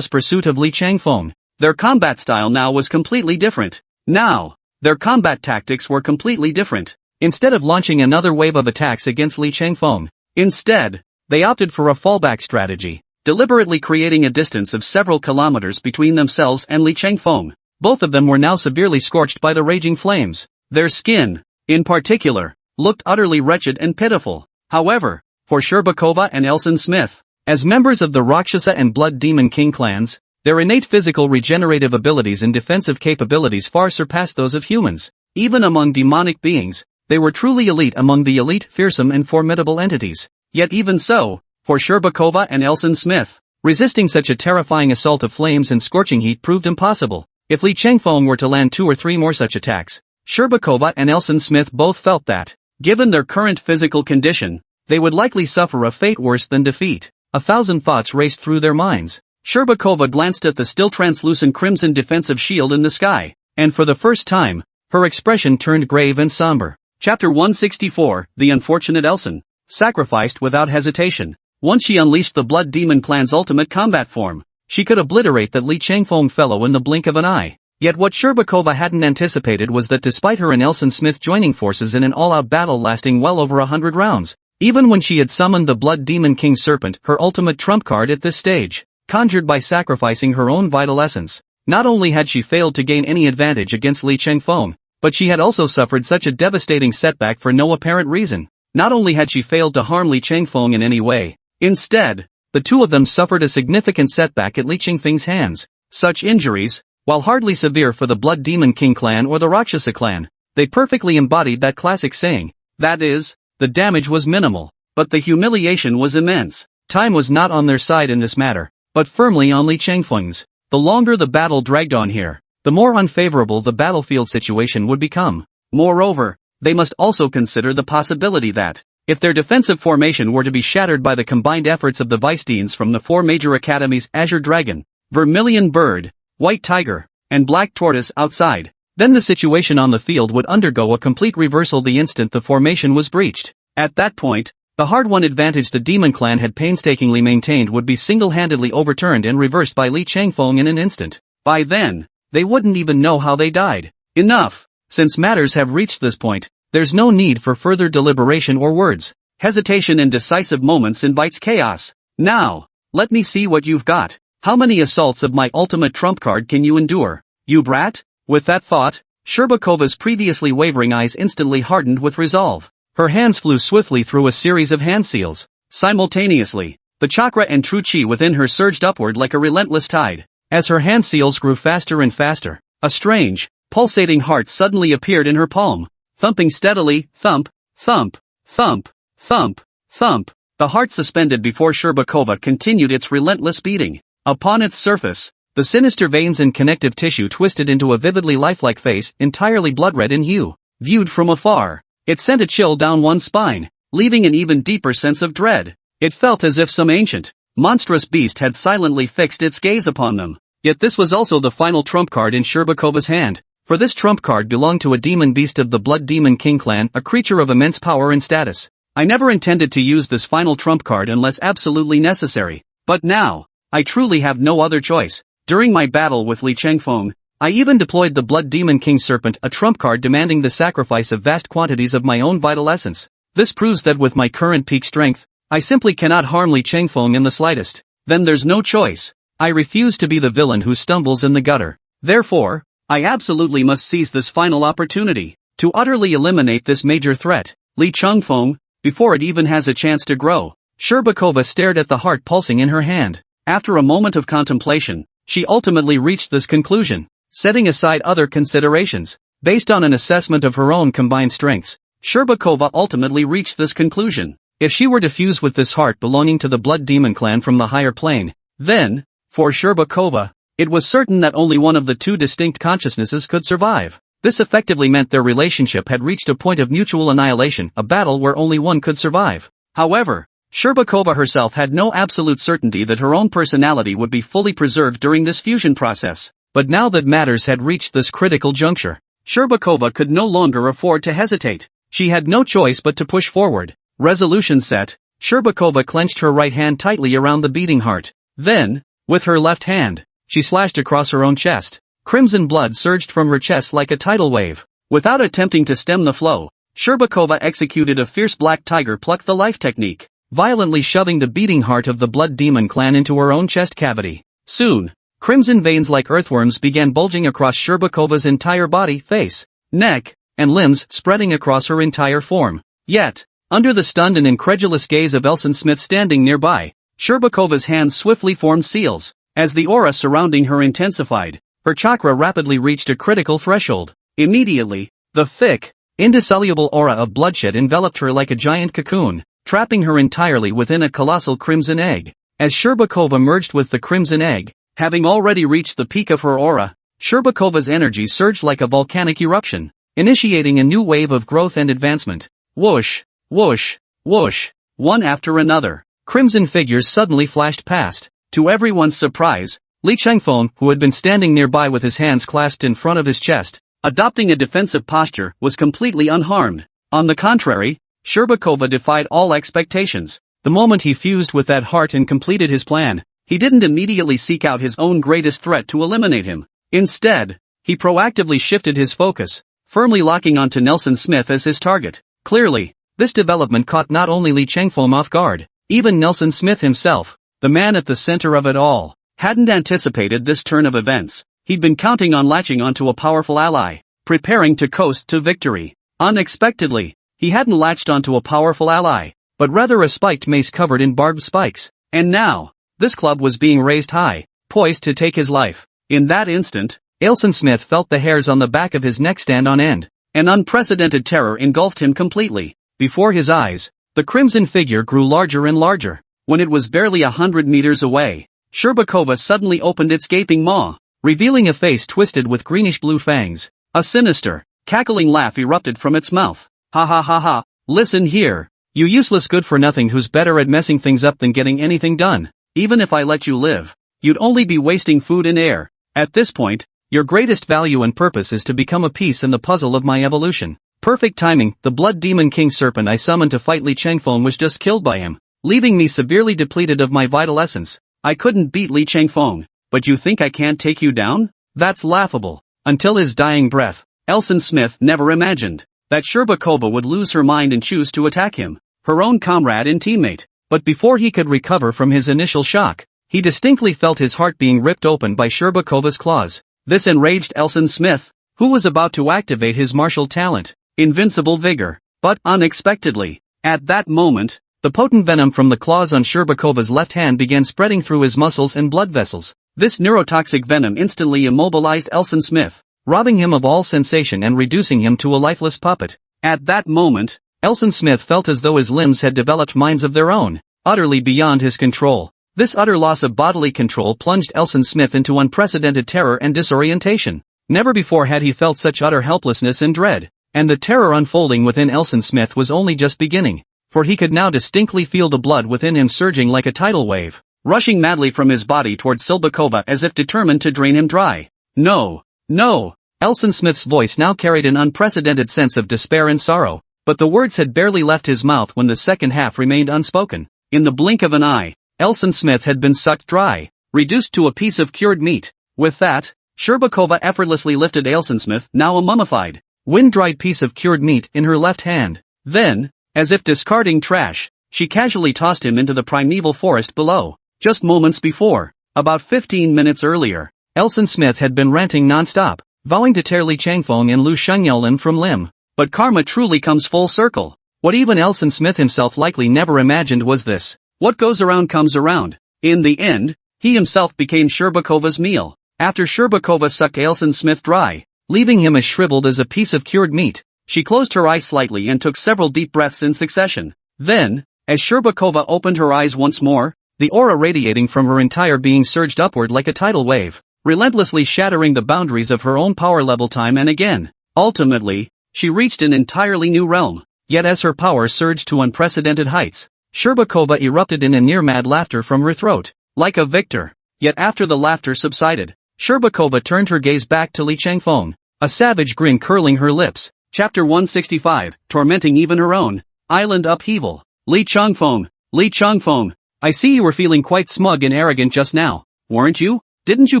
pursuit of Li Chengfeng, their combat style now was completely different. Now, their combat tactics were completely different. Instead of launching another wave of attacks against Li Chengfeng, instead, they opted for a fallback strategy, deliberately creating a distance of several kilometers between themselves and Li Chengfeng. Both of them were now severely scorched by the raging flames. Their skin, in particular, looked utterly wretched and pitiful. However, for Sherbakova and Elson Smith, as members of the Rakshasa and Blood Demon King clans, their innate physical regenerative abilities and defensive capabilities far surpassed those of humans. Even among demonic beings, they were truly elite among the elite, fearsome and formidable entities. Yet even so, for Sherbakova and Elson Smith, resisting such a terrifying assault of flames and scorching heat proved impossible. If Li Chengfeng were to land 2 or 3 more such attacks, Sherbakova and Elson Smith both felt that, given their current physical condition, they would likely suffer a fate worse than defeat. 1,000 thoughts raced through their minds. Sherbakova glanced at the still translucent crimson defensive shield in the sky, and for the first time, her expression turned grave and somber. Chapter 164, The Unfortunate Elson, sacrificed without hesitation. Once she unleashed the Blood Demon clan's ultimate combat form, she could obliterate that Li Chengfeng fellow in the blink of an eye. Yet what Sherbakova hadn't anticipated was that despite her and Elson Smith joining forces in an all-out battle lasting well over 100 rounds, even when she had summoned the Blood Demon King Serpent, her ultimate trump card at this stage, conjured by sacrificing her own vital essence, not only had she failed to gain any advantage against Li Chengfeng, but she had also suffered such a devastating setback for no apparent reason. Not only had she failed to harm Li Chengfeng in any way, instead, the two of them suffered a significant setback at Li Chengfeng's hands. Such injuries, while hardly severe for the Blood Demon King clan or the Rakshasa clan, they perfectly embodied that classic saying, that is, the damage was minimal, but the humiliation was immense. Time was not on their side in this matter, but firmly on Li Chengfeng's. The longer the battle dragged on here, the more unfavorable the battlefield situation would become. Moreover, they must also consider the possibility that, if their defensive formation were to be shattered by the combined efforts of the vice-deans from the 4 major academies Azure Dragon, Vermilion Bird, White Tiger, and Black Tortoise outside, then the situation on the field would undergo a complete reversal the instant the formation was breached. At that point, the hard-won advantage the Demon Clan had painstakingly maintained would be single-handedly overturned and reversed by Li Changfeng in an instant. By then, they wouldn't even know how they died. Enough! Since matters have reached this point, there's no need for further deliberation or words. Hesitation in decisive moments invites chaos. Now, let me see what you've got. How many assaults of my ultimate trump card can you endure, you brat? With that thought, Sherbakova's previously wavering eyes instantly hardened with resolve. Her hands flew swiftly through a series of hand seals. Simultaneously, the chakra and true chi within her surged upward like a relentless tide. As her hand seals grew faster and faster, a strange, pulsating heart suddenly appeared in her palm, thumping steadily, thump, thump, thump, thump, thump. The heart suspended before Sherbakova continued its relentless beating. Upon its surface, the sinister veins and connective tissue twisted into a vividly lifelike face entirely blood-red in hue. Viewed from afar, it sent a chill down one's spine, leaving an even deeper sense of dread. It felt as if some ancient, monstrous beast had silently fixed its gaze upon them. Yet this was also the final trump card in Sherbakova's hand, for this trump card belonged to a demon beast of the Blood Demon King clan, a creature of immense power and status. I never intended to use this final trump card unless absolutely necessary, but now, I truly have no other choice. During my battle with Li Changfeng, I even deployed the Blood Demon King Serpent, a trump card demanding the sacrifice of vast quantities of my own vital essence. This proves that with my current peak strength, I simply cannot harm Li Changfeng in the slightest. Then there's no choice. I refuse to be the villain who stumbles in the gutter. Therefore, I absolutely must seize this final opportunity to utterly eliminate this major threat, Li Changfeng, before it even has a chance to grow. Sherbakova stared at the heart pulsing in her hand. After a moment of contemplation, she ultimately reached this conclusion. Setting aside other considerations, based on an assessment of her own combined strengths, Sherbakova ultimately reached this conclusion. If she were to fuse with this heart belonging to the Blood Demon clan from the higher plane, then, for Sherbakova, it was certain that only one of the two distinct consciousnesses could survive. This effectively meant their relationship had reached a point of mutual annihilation, a battle where only one could survive. However, Sherbakova herself had no absolute certainty that her own personality would be fully preserved during this fusion process. But now that matters had reached this critical juncture, Sherbakova could no longer afford to hesitate. She had no choice but to push forward. Resolution set, Sherbakova clenched her right hand tightly around the beating heart. Then, with her left hand, she slashed across her own chest. Crimson blood surged from her chest like a tidal wave. Without attempting to stem the flow, Sherbakova executed a fierce black tiger pluck the life technique, violently shoving the beating heart of the Blood Demon clan into her own chest cavity. Soon, crimson veins like earthworms began bulging across Sherbakova's entire body, face, neck, and limbs, spreading across her entire form. Yet, under the stunned and incredulous gaze of Elson Smith standing nearby, Sherbakova's hands swiftly formed seals. As the aura surrounding her intensified, her chakra rapidly reached a critical threshold. Immediately, the thick, indissoluble aura of bloodshed enveloped her like a giant cocoon, trapping her entirely within a colossal crimson egg. As Sherbakova merged with the crimson egg, having already reached the peak of her aura, Sherbakova's energy surged like a volcanic eruption, initiating a new wave of growth and advancement. Whoosh, whoosh, whoosh. One after another, crimson figures suddenly flashed past. To everyone's surprise, Li Changfeng, who had been standing nearby with his hands clasped in front of his chest, adopting a defensive posture, was completely unharmed. On the contrary, Sherbakova defied all expectations. The moment he fused with that heart and completed his plan, he didn't immediately seek out his own greatest threat to eliminate him. Instead, he proactively shifted his focus, firmly locking onto Nelson Smith as his target. Clearly, this development caught not only Li Changfeng off guard, even Nelson Smith himself, the man at the center of it all, hadn't anticipated this turn of events. He'd been counting on latching onto a powerful ally, preparing to coast to victory. Unexpectedly, he hadn't latched onto a powerful ally, but rather a spiked mace covered in barbed spikes. And now, this club was being raised high, poised to take his life. In that instant, Ailson Smith felt the hairs on the back of his neck stand on end. An unprecedented terror engulfed him completely. Before his eyes, the crimson figure grew larger and larger. When it was barely 100 meters away, Sherbakova suddenly opened its gaping maw, revealing a face twisted with greenish-blue fangs. A sinister, cackling laugh erupted from its mouth. Ha ha ha ha, listen here. You useless good-for-nothing who's better at messing things up than getting anything done. Even if I let you live, you'd only be wasting food and air. At this point, your greatest value and purpose is to become a piece in the puzzle of my evolution. Perfect timing, the blood demon king serpent I summoned to fight Li Changfeng was just killed by him, leaving me severely depleted of my vital essence. I couldn't beat Li Changfeng, but you think I can't take you down? That's laughable. Until his dying breath, Elson Smith never imagined that Sherbakova would lose her mind and choose to attack him, her own comrade and teammate. But before he could recover from his initial shock, he distinctly felt his heart being ripped open by Sherbakova's claws. This enraged Elson Smith, who was about to activate his martial talent, Invincible Vigor. But unexpectedly, at that moment, the potent venom from the claws on Sherbakova's left hand began spreading through his muscles and blood vessels. This neurotoxic venom instantly immobilized Elson Smith, robbing him of all sensation and reducing him to a lifeless puppet. At that moment, Elson Smith felt as though his limbs had developed minds of their own, utterly beyond his control. This utter loss of bodily control plunged Elson Smith into unprecedented terror and disorientation. Never before had he felt such utter helplessness and dread. And the terror unfolding within Elson Smith was only just beginning, for he could now distinctly feel the blood within him surging like a tidal wave, rushing madly from his body towards Silbakova as if determined to drain him dry. No, no! Elson Smith's voice now carried an unprecedented sense of despair and sorrow, but the words had barely left his mouth when the second half remained unspoken. In the blink of an eye, Elson Smith had been sucked dry, reduced to a piece of cured meat. With that, Sherbakova effortlessly lifted Elson Smith, now a mummified, wind-dried piece of cured meat, in her left hand. Then, as if discarding trash, she casually tossed him into the primeval forest below. Just moments before, about 15 minutes earlier, Elson Smith had been ranting non-stop, vowing to tear Li Changfeng and Lu Shengyelin from limb. But karma truly comes full circle. What even Elson Smith himself likely never imagined was this: what goes around comes around. In the end, he himself became Sherbakova's meal. After Sherbakova sucked Elson Smith dry, leaving him as shriveled as a piece of cured meat, she closed her eyes slightly and took several deep breaths in succession. Then, as Sherbakova opened her eyes once more, the aura radiating from her entire being surged upward like a tidal wave, relentlessly shattering the boundaries of her own power level time and again. Ultimately, she reached an entirely new realm. Yet as her power surged to unprecedented heights, Sherbakova erupted in a near-mad laughter from her throat, like a victor. Yet after the laughter subsided, Sherbakova turned her gaze back to Li Changfeng, a savage grin curling her lips. Chapter 165, tormenting even her own island upheaval. Li Changfeng, I see you were feeling quite smug and arrogant just now, weren't you? Didn't you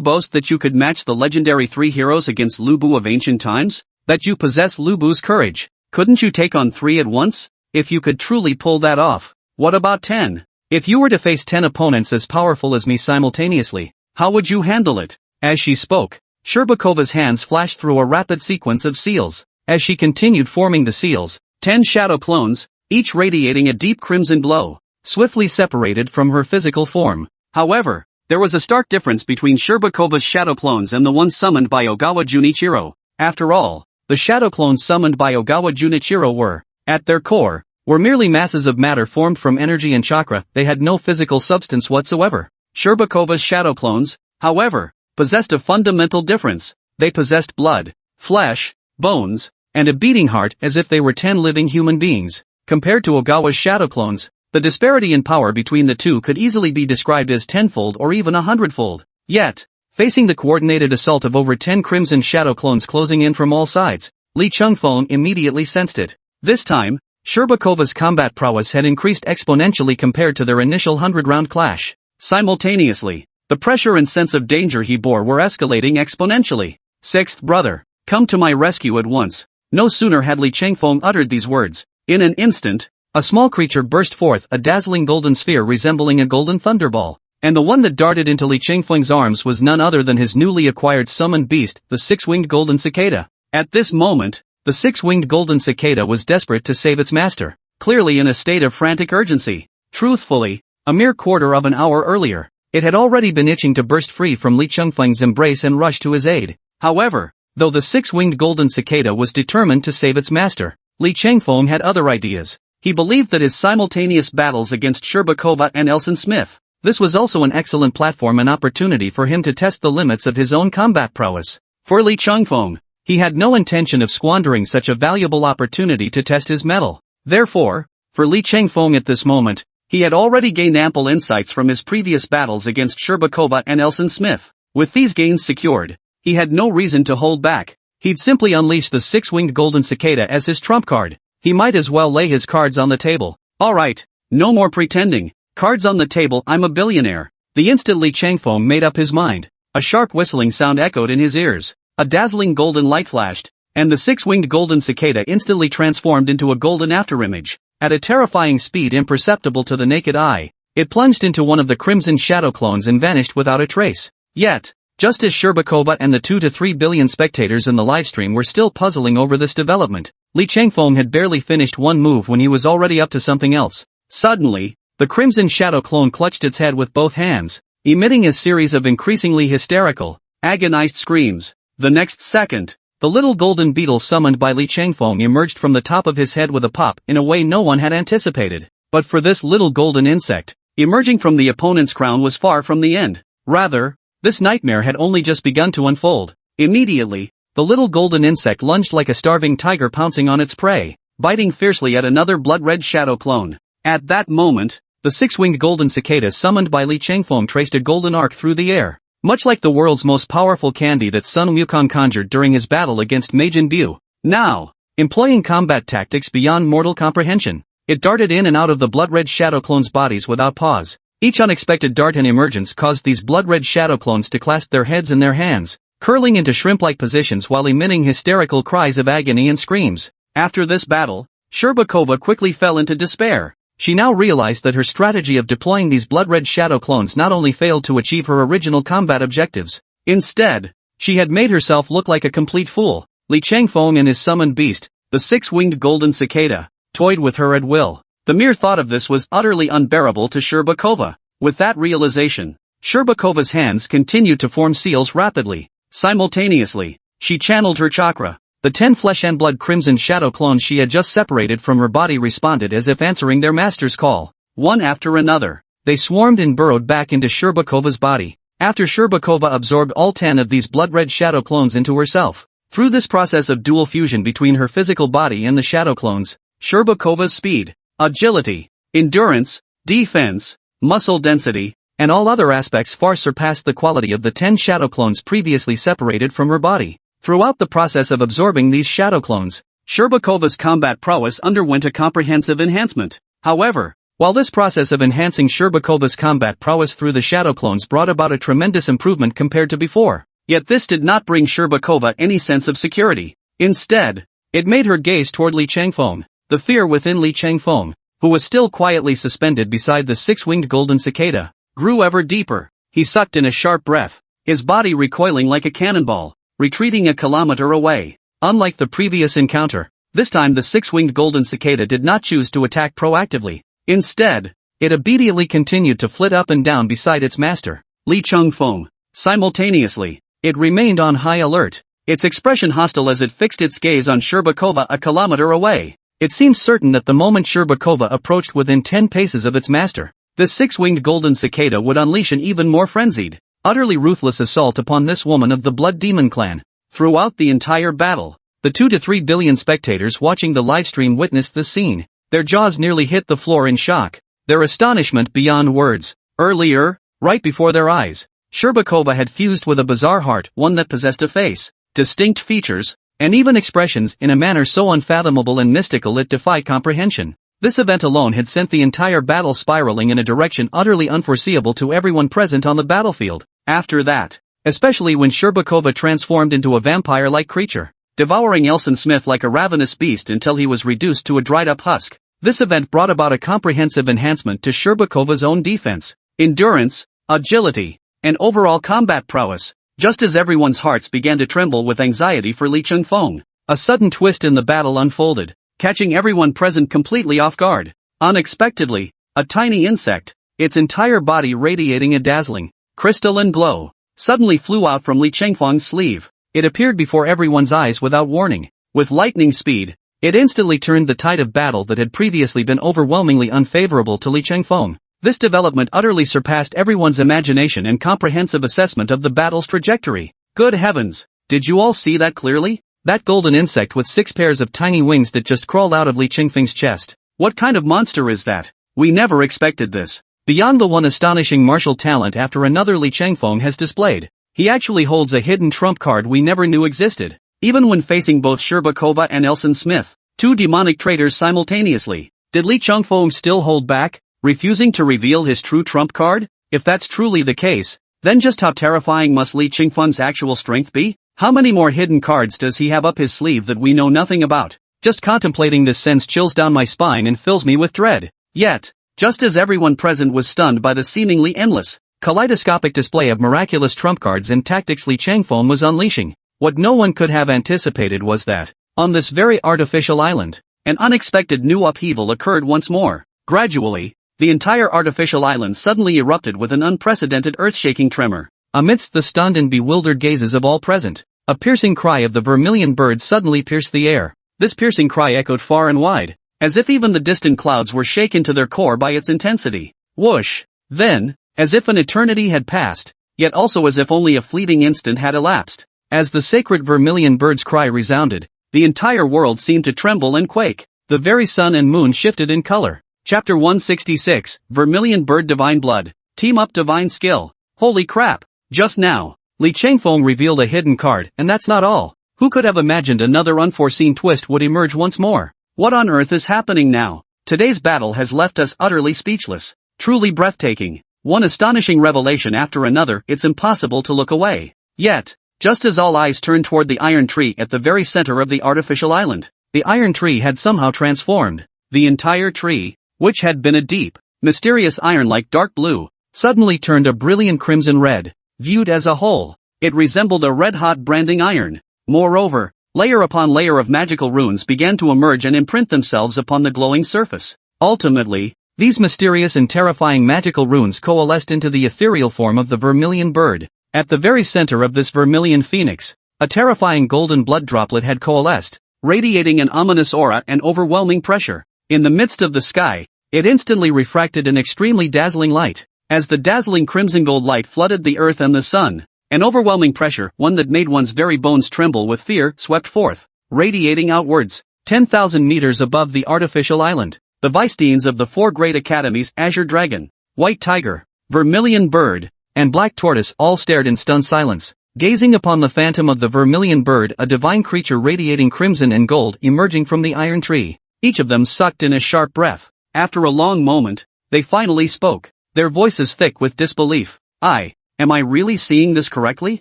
boast that you could match the legendary 3 heroes against Lu Bu of ancient times? That you possess Lu Bu's courage? Couldn't you take on 3 at once? If you could truly pull that off, what about 10? If you were to face 10 opponents as powerful as me simultaneously, how would you handle it? As she spoke, Sherbakova's hands flashed through a rapid sequence of seals. As she continued forming the seals, 10 shadow clones, each radiating a deep crimson glow, swiftly separated from her physical form. However, there was a stark difference between Sherbakova's shadow clones and the ones summoned by Ogawa Junichiro. After all, the shadow clones summoned by Ogawa Junichiro were, at their core, merely masses of matter formed from energy and chakra. They had no physical substance whatsoever. Sherbakova's shadow clones, however, possessed a fundamental difference. They possessed blood, flesh, bones, and a beating heart as if they were 10 living human beings. Compared to Ogawa's shadow clones, the disparity in power between the two could easily be described as tenfold or even 100-fold. Yet, facing the coordinated assault of over 10 crimson shadow clones closing in from all sides, Li Changfeng immediately sensed it. This time, Sherbakova's combat prowess had increased exponentially compared to their initial 100-round clash. Simultaneously, the pressure and sense of danger he bore were escalating exponentially. Sixth brother, come to my rescue at once. No sooner had Li Changfeng uttered these words, in an instant, a small creature burst forth, a dazzling golden sphere resembling a golden thunderball. And the one that darted into Li Changfeng's arms was none other than his newly acquired summoned beast, the 6-winged golden cicada. At this moment, the 6-winged golden cicada was desperate to save its master, clearly in a state of frantic urgency. Truthfully, a mere quarter of an hour earlier, it had already been itching to burst free from Li Changfeng's embrace and rush to his aid. However, though the 6-winged golden cicada was determined to save its master, Li Changfeng had other ideas. He believed that his simultaneous battles against Sherbakova and Elson Smith, this was also an excellent platform and opportunity for him to test the limits of his own combat prowess. For Li Changfeng, He had no intention of squandering such a valuable opportunity to test his mettle. Therefore, for Li Chengfeng at this moment, he had already gained ample insights from his previous battles against Sherbakova and Elson Smith. With these gains secured, he had no reason to hold back. He'd simply unleash the six-winged golden cicada as his trump card. He might as well lay his cards on the table. Alright, no more pretending. Cards on the table, I'm a billionaire. The instant Li Chengfeng made up his mind, a sharp whistling sound echoed in his ears. A dazzling golden light flashed, and the six-winged golden cicada instantly transformed into a golden afterimage. At a terrifying speed imperceptible to the naked eye, it plunged into one of the crimson shadow clones and vanished without a trace. Yet, just as Sherbakova and the 2 to 3 billion spectators in the livestream were still puzzling over this development, Li Chengfeng had barely finished one move when he was already up to something else. Suddenly, the crimson shadow clone clutched its head with both hands, emitting a series of increasingly hysterical, agonized screams. The next second, the little golden beetle summoned by Li Chengfeng emerged from the top of his head with a pop in a way no one had anticipated. But for this little golden insect, emerging from the opponent's crown was far from the end. Rather, this nightmare had only just begun to unfold. Immediately, the little golden insect lunged like a starving tiger pouncing on its prey, biting fiercely at another blood-red shadow clone. At that moment, the six-winged golden cicada summoned by Li Chengfeng traced a golden arc through the air. Much like the world's most powerful candy that Sun Wukong conjured during his battle against Majin Bu. Now, employing combat tactics beyond mortal comprehension, it darted in and out of the blood-red shadow clones' bodies without pause. Each unexpected dart and emergence caused these blood-red shadow clones to clasp their heads in their hands, curling into shrimp-like positions while emitting hysterical cries of agony and screams. After this battle, Sherbakova quickly fell into despair. She now realized that her strategy of deploying these blood-red shadow clones not only failed to achieve her original combat objectives. Instead, she had made herself look like a complete fool. Li Chengfeng and his summoned beast, the six-winged golden cicada, toyed with her at will. The mere thought of this was utterly unbearable to Sherbakova. With that realization, Sherbakova's hands continued to form seals rapidly. Simultaneously, she channeled her chakra. The 10 flesh and blood crimson shadow clones she had just separated from her body responded as if answering their master's call. One after another, they swarmed and burrowed back into Sherbakova's body. After Sherbakova absorbed all 10 of these blood-red shadow clones into herself. Through this process of dual fusion between her physical body and the shadow clones, Sherbakova's speed, agility, endurance, defense, muscle density, and all other aspects far surpassed the quality of the 10 shadow clones previously separated from her body. Throughout the process of absorbing these shadow clones, Sherbakova's combat prowess underwent a comprehensive enhancement. However, while this process of enhancing Sherbakova's combat prowess through the shadow clones brought about a tremendous improvement compared to before, yet this did not bring Sherbakova any sense of security. Instead, it made her gaze toward Li Chengfeng. The fear within Li Chengfeng, who was still quietly suspended beside the six-winged golden cicada, grew ever deeper. He sucked in a sharp breath, his body recoiling like a cannonball, retreating a kilometer away. Unlike the previous encounter, this time the six-winged golden cicada did not choose to attack proactively. Instead, it obediently continued to flit up and down beside its master, Li Chengfeng. Simultaneously, it remained on high alert, its expression hostile as it fixed its gaze on Sherbakova a kilometer away. It seemed certain that the moment Sherbakova approached within 10 paces of its master, the six-winged golden cicada would unleash an even more frenzied, utterly ruthless assault upon this woman of the Blood Demon clan. Throughout the entire battle, the 2 to 3 billion spectators watching the livestream witnessed this scene. Their jaws nearly hit the floor in shock, their astonishment beyond words. Earlier, right before their eyes, Sherbakova had fused with a bizarre heart, one that possessed a face, distinct features, and even expressions in a manner so unfathomable and mystical it defied comprehension. This event alone had sent the entire battle spiraling in a direction utterly unforeseeable to everyone present on the battlefield. After that, especially when Sherbakova transformed into a vampire-like creature, devouring Elson Smith like a ravenous beast until he was reduced to a dried-up husk. This event brought about a comprehensive enhancement to Sherbakova's own defense, endurance, agility, and overall combat prowess. Just as everyone's hearts began to tremble with anxiety for Li Chengfeng, a sudden twist in the battle unfolded, catching everyone present completely off guard. Unexpectedly, a tiny insect, its entire body radiating a dazzling, crystalline glow, suddenly flew out from Li Chengfeng's sleeve. It appeared before everyone's eyes without warning. With lightning speed, it instantly turned the tide of battle that had previously been overwhelmingly unfavorable to Li Chengfeng. This development utterly surpassed everyone's imagination and comprehensive assessment of the battle's trajectory. Good heavens, did you all see that clearly? That golden insect with 6 pairs of tiny wings that just crawled out of Li Qingfeng's chest. What kind of monster is that? We never expected this. Beyond the one astonishing martial talent after another Li Changfeng has displayed, he actually holds a hidden trump card we never knew existed. Even when facing both Sherbakova and Elson Smith, 2 demonic traitors simultaneously, did Li Changfeng still hold back, refusing to reveal his true trump card? If that's truly the case, then just how terrifying must Li Qingfeng's actual strength be? How many more hidden cards does he have up his sleeve that we know nothing about? Just contemplating this sends chills down my spine and fills me with dread. Yet, just as everyone present was stunned by the seemingly endless, kaleidoscopic display of miraculous trump cards and tactics Li Changfeng was unleashing, what no one could have anticipated was that, on this very artificial island, an unexpected new upheaval occurred once more. Gradually, the entire artificial island suddenly erupted with an unprecedented earth-shaking tremor. Amidst the stunned and bewildered gazes of all present, a piercing cry of the vermilion bird suddenly pierced the air. This piercing cry echoed far and wide, as if even the distant clouds were shaken to their core by its intensity. Whoosh! Then, as if an eternity had passed, yet also as if only a fleeting instant had elapsed, as the sacred vermilion bird's cry resounded, the entire world seemed to tremble and quake. The very sun and moon shifted in color. Chapter 166, Vermilion Bird Divine Blood, Team Up Divine Skill. Holy crap! Just now, Li Changfeng revealed a hidden card, and that's not all. Who could have imagined another unforeseen twist would emerge once more? What on earth is happening now? Today's battle has left us utterly speechless. Truly breathtaking. One astonishing revelation after another, it's impossible to look away. Yet, just as all eyes turned toward the iron tree at the very center of the artificial island, the iron tree had somehow transformed. The entire tree, which had been a deep, mysterious iron-like dark blue, suddenly turned a brilliant crimson red. Viewed as a whole, it resembled a red-hot branding iron. Moreover, layer upon layer of magical runes began to emerge and imprint themselves upon the glowing surface. Ultimately, these mysterious and terrifying magical runes coalesced into the ethereal form of the vermilion bird. At the very center of this vermilion phoenix, a terrifying golden blood droplet had coalesced, radiating an ominous aura and overwhelming pressure. In the midst of the sky, it instantly refracted an extremely dazzling light. As the dazzling crimson gold light flooded the earth and the sun, an overwhelming pressure, one that made one's very bones tremble with fear, swept forth, radiating outwards, 10,000 meters above the artificial island. The vice-deans of the 4 great academies, Azure Dragon, White Tiger, Vermilion Bird, and Black Tortoise, all stared in stunned silence, gazing upon the phantom of the vermilion bird, a divine creature radiating crimson and gold emerging from the iron tree. Each of them sucked in a sharp breath. After a long moment, they finally spoke, their voices thick with disbelief. Am I really seeing this correctly?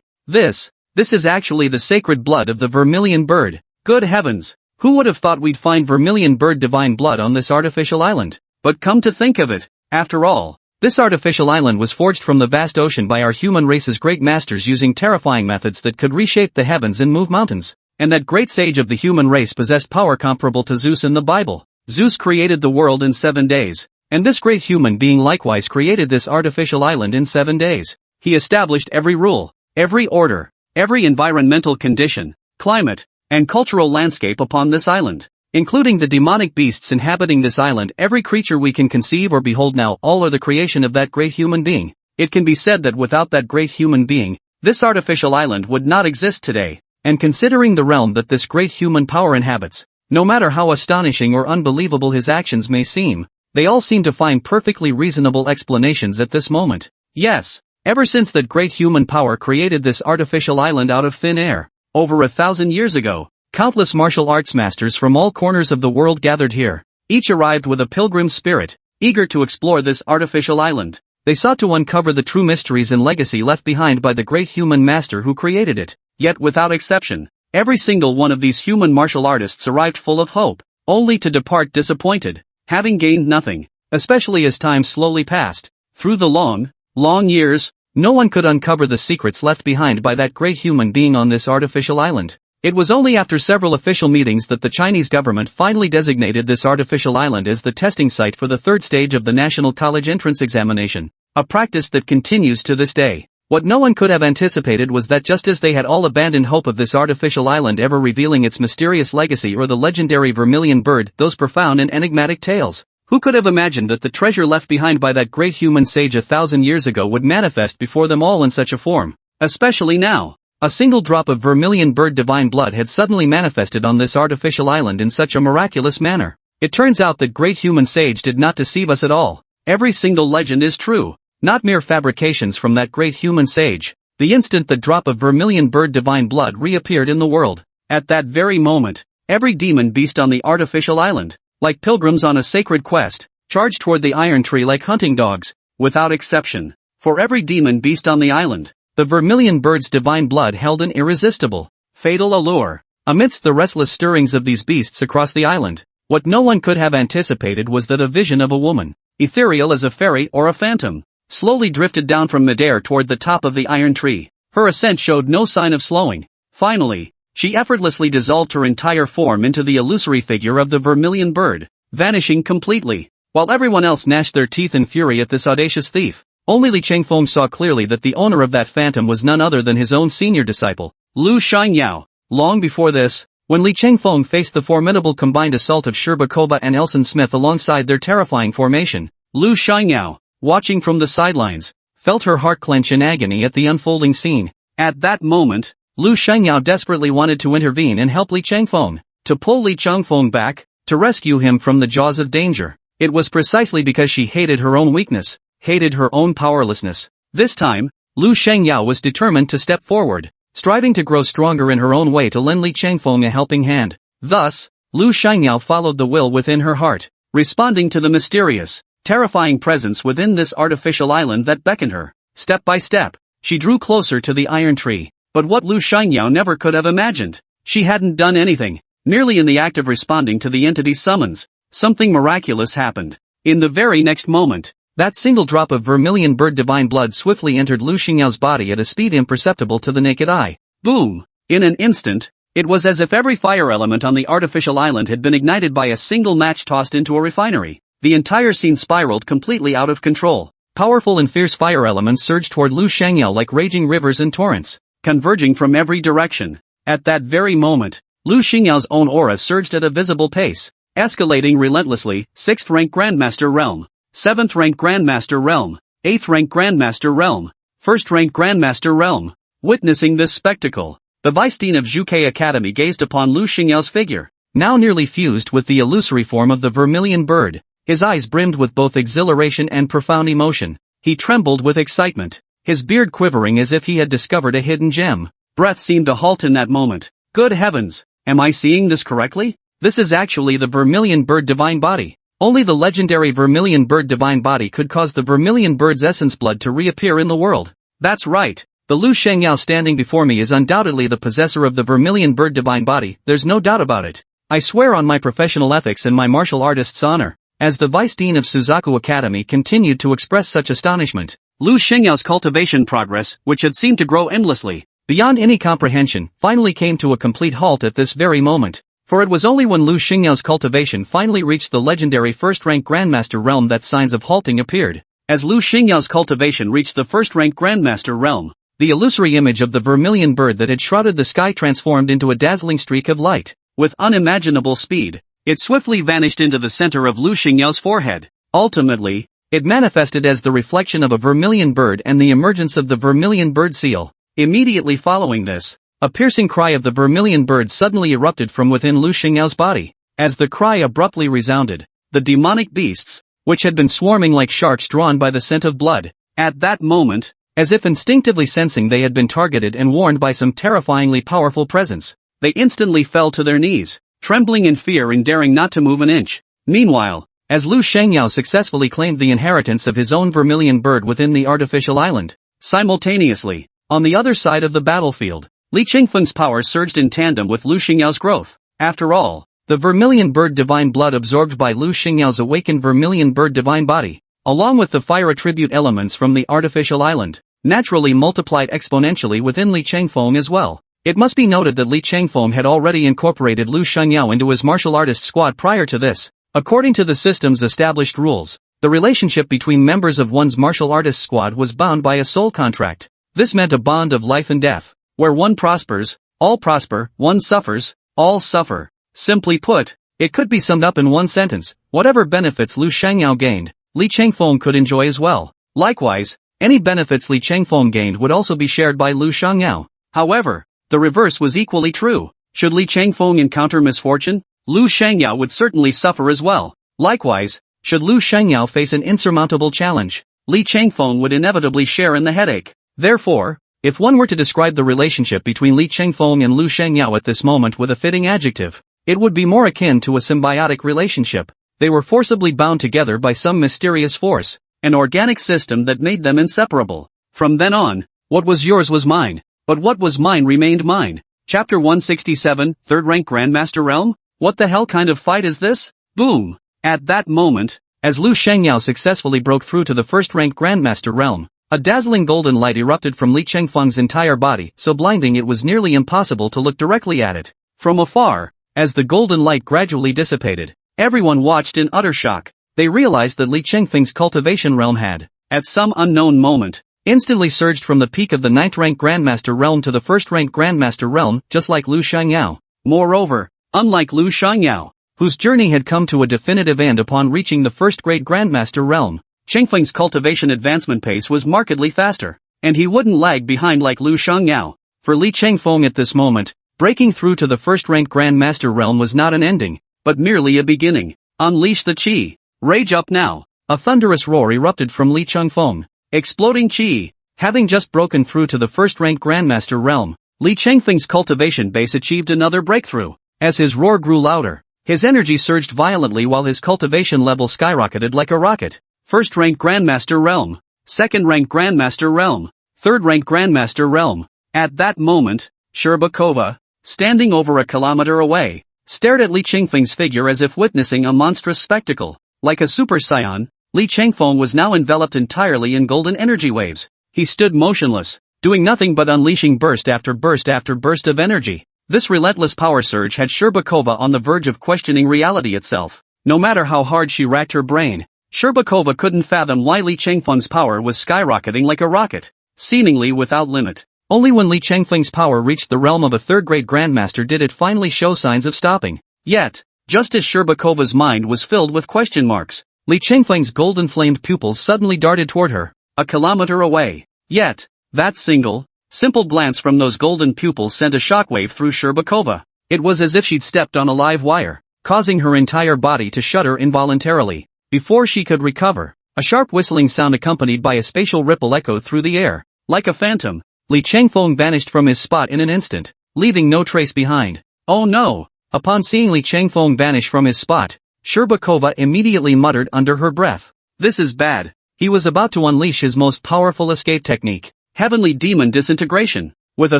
This is actually the sacred blood of the vermilion bird. Good heavens, who would have thought we'd find vermilion bird divine blood on this artificial island? But come to think of it, after all, this artificial island was forged from the vast ocean by our human race's great masters using terrifying methods that could reshape the heavens and move mountains. And that great sage of the human race possessed power comparable to Zeus in the Bible. Zeus created the world in 7 days. And this great human being likewise created this artificial island in 7 days. He established every rule, every order, every environmental condition, climate, and cultural landscape upon this island, including the demonic beasts inhabiting this island. Every creature we can conceive or behold now, all are the creation of that great human being. It can be said that without that great human being, this artificial island would not exist today. And considering the realm that this great human power inhabits, no matter how astonishing or unbelievable his actions may seem, they all seem to find perfectly reasonable explanations at this moment. Yes, ever since that great human power created this artificial island out of thin air, over 1,000 years ago, countless martial arts masters from all corners of the world gathered here. Each arrived with a pilgrim spirit, eager to explore this artificial island. They sought to uncover the true mysteries and legacy left behind by the great human master who created it. Yet without exception, every single one of these human martial artists arrived full of hope, only to depart disappointed, having gained nothing. Especially as time slowly passed. Through the long years, no one could uncover the secrets left behind by that great human being on this artificial island. It was only after several official meetings that the Chinese government finally designated this artificial island as the testing site for the 3rd stage of the National College Entrance Examination, a practice that continues to this day. What no one could have anticipated was that just as they had all abandoned hope of this artificial island ever revealing its mysterious legacy or the legendary vermilion bird, those profound and enigmatic tales, who could have imagined that the treasure left behind by that great human sage 1,000 years ago would manifest before them all in such a form? Especially now, A single drop of vermilion bird divine blood had suddenly manifested on this artificial island in such a miraculous manner. It turns out that great human sage did not deceive us at all. Every single legend is true, not mere fabrications from that great human sage. The instant the drop of vermilion bird divine blood reappeared in the world, at that very moment, every demon beast on the artificial island, like pilgrims on a sacred quest, charged toward the iron tree like hunting dogs, without exception. For every demon beast on the island, the vermilion bird's divine blood held an irresistible, fatal allure. Amidst the restless stirrings of these beasts across the island, what no one could have anticipated was that a vision of a woman, ethereal as a fairy or a phantom, slowly drifted down from midair toward the top of the iron tree. Her ascent showed no sign of slowing. Finally, she effortlessly dissolved her entire form into the illusory figure of the vermilion bird, vanishing completely. While everyone else gnashed their teeth in fury at this audacious thief, only Li Changfeng saw clearly that the owner of that phantom was none other than his own senior disciple, Lu Xiangyao. Long before this, when Li Changfeng faced the formidable combined assault of Sherba Koba and Elson Smith alongside their terrifying formation, Lu Xiangyao, watching from the sidelines, felt her heart clench in agony at the unfolding scene. At that moment, Lu Xiangyao desperately wanted to intervene and help Li Changfeng, to pull Li Changfeng back, to rescue him from the jaws of danger. It was precisely because she hated her own weakness, hated her own powerlessness. This time, Lu Xiangyao was determined to step forward, striving to grow stronger in her own way to lend Li Changfeng a helping hand. Thus, Lu Xiangyao followed the will within her heart, responding to the mysterious, terrifying presence within this artificial island that beckoned her. Step by step, she drew closer to the iron tree. But what Lu Xiangyao never could have imagined, she hadn't done anything. Merely in the act of responding to the entity's summons, something miraculous happened. In the very next moment, that single drop of vermilion bird divine blood swiftly entered Lu Xiangyao body at a speed imperceptible to the naked eye. Boom! In an instant, it was as if every fire element on the artificial island had been ignited by a single match tossed into a refinery. The entire scene spiraled completely out of control. Powerful and fierce fire elements surged toward Lu Xiangyao like raging rivers and torrents, converging from every direction. At that very moment, Lu Xiangyao own aura surged at a visible pace, escalating relentlessly. 6th rank Grandmaster Realm, 7th rank Grandmaster Realm, 8th rank Grandmaster Realm, 1st rank Grandmaster Realm. Witnessing this spectacle, the Vice-Dean of Zhuke Academy gazed upon Lu Xiangyao figure, now nearly fused with the illusory form of the vermilion bird. His eyes brimmed with both exhilaration and profound emotion. He trembled with excitement, his beard quivering as if he had discovered a hidden gem. Breath seemed to halt in that moment. Good heavens, am I seeing this correctly? This is actually the vermilion bird divine body. Only the legendary vermilion bird divine body could cause the vermilion bird's essence blood to reappear in the world. That's right. The Lu Xiangyao standing before me is undoubtedly the possessor of the vermilion bird divine body, there's no doubt about it. I swear on my professional ethics and my martial artist's honor. As the Vice-Dean of Suzaku Academy continued to express such astonishment, Lu Xiangyao's cultivation progress, which had seemed to grow endlessly, beyond any comprehension, finally came to a complete halt at this very moment. For it was only when Lu Xiangyao's cultivation finally reached the legendary 1st rank Grandmaster realm that signs of halting appeared. As Lu Xiangyao's cultivation reached the 1st rank Grandmaster realm, the illusory image of the vermilion bird that had shrouded the sky transformed into a dazzling streak of light. With unimaginable speed, it swiftly vanished into the center of Lu Xiangyao's forehead. Ultimately, it manifested as the reflection of a vermilion bird and the emergence of the vermilion bird seal. Immediately following this, a piercing cry of the vermilion bird suddenly erupted from within Lu Xiangyao's body. As the cry abruptly resounded, the demonic beasts, which had been swarming like sharks drawn by the scent of blood, at that moment, as if instinctively sensing they had been targeted and warned by some terrifyingly powerful presence, they instantly fell to their knees, trembling in fear and daring not to move an inch. Meanwhile, as Lu Xiangyao successfully claimed the inheritance of his own vermilion bird within the artificial island, simultaneously, on the other side of the battlefield, Li Qingfeng's power surged in tandem with Lu Xiangyao's growth. After all, the vermilion bird divine blood absorbed by Lu Xiangyao's awakened vermilion bird divine body, along with the fire attribute elements from the artificial island, naturally multiplied exponentially within Li Changfeng as well. It must be noted that Li Changfeng had already incorporated Lu Xiangyao into his martial artist squad prior to this. According to the system's established rules, the relationship between members of one's martial artist squad was bound by a soul contract. This meant a bond of life and death, where one prospers, all prosper, one suffers, all suffer. Simply put, it could be summed up in one sentence: whatever benefits Lu Xiangyao gained, Li Changfeng could enjoy as well. Likewise, any benefits Li Changfeng gained would also be shared by Lu Xiangyao. However, the reverse was equally true. Should Li Changfeng encounter misfortune, Lu Shangyao would certainly suffer as well. Likewise, should Lu Shangyao face an insurmountable challenge, Li Changfeng would inevitably share in the headache. Therefore, if one were to describe the relationship between Li Changfeng and Lu Shangyao at this moment with a fitting adjective, it would be more akin to a symbiotic relationship. They were forcibly bound together by some mysterious force, an organic system that made them inseparable. From then on, what was yours was mine, but what was mine remained mine. Chapter 167, 3rd Rank Grandmaster Realm? What the hell kind of fight is this? Boom! At that moment, as Lu Shangyao successfully broke through to the 1st Rank Grandmaster Realm, a dazzling golden light erupted from Li Changfeng's entire body, so blinding it was nearly impossible to look directly at it. From afar, as the golden light gradually dissipated, everyone watched in utter shock. They realized that Li Changfeng's cultivation realm had, at some unknown moment, instantly surged from the peak of the 9th rank Grandmaster realm to the 1st rank Grandmaster realm, just like Lu Shangyao. Moreover, unlike Lu Shangyao, whose journey had come to a definitive end upon reaching the 1st grade Grandmaster realm, Changfeng's cultivation advancement pace was markedly faster, and he wouldn't lag behind like Lu Shangyao. For Li Changfeng at this moment, breaking through to the 1st rank Grandmaster realm was not an ending, but merely a beginning. Unleash the qi. Rage up now. A thunderous roar erupted from Li Changfeng. Exploding qi. Having just broken through to the 1st rank Grandmaster realm, Li Changfeng's cultivation base achieved another breakthrough. As his roar grew louder, his energy surged violently while his cultivation level skyrocketed like a rocket. 1st rank Grandmaster realm. 2nd rank Grandmaster realm. 3rd rank Grandmaster realm. At that moment, Sherbakova, standing over a kilometer away, stared at Li Changfeng's figure as if witnessing a monstrous spectacle. Like a super saiyan, Li Changfeng was now enveloped entirely in golden energy waves. He stood motionless, doing nothing but unleashing burst after burst after burst of energy. This relentless power surge had Sherbakova on the verge of questioning reality itself. No matter how hard she racked her brain, Sherbakova couldn't fathom why Li Changfeng's power was skyrocketing like a rocket, seemingly without limit. Only when Li Changfeng's power reached the realm of a 3rd grade Grandmaster did it finally show signs of stopping. Yet, just as Sherbakova's mind was filled with question marks, Li Changfeng's golden-flamed pupils suddenly darted toward her, a kilometer away. Yet, that simple glance from those golden pupils sent a shockwave through Sherbakova. It was as if she'd stepped on a live wire, causing her entire body to shudder involuntarily. Before she could recover, a sharp whistling sound accompanied by a spatial ripple echoed through the air. Like a phantom, Li Changfeng vanished from his spot in an instant, leaving no trace behind. Oh no! Upon seeing Li Changfeng vanish from his spot, Sherbakova immediately muttered under her breath. This is bad. He was about to unleash his most powerful escape technique, Heavenly Demon Disintegration. With a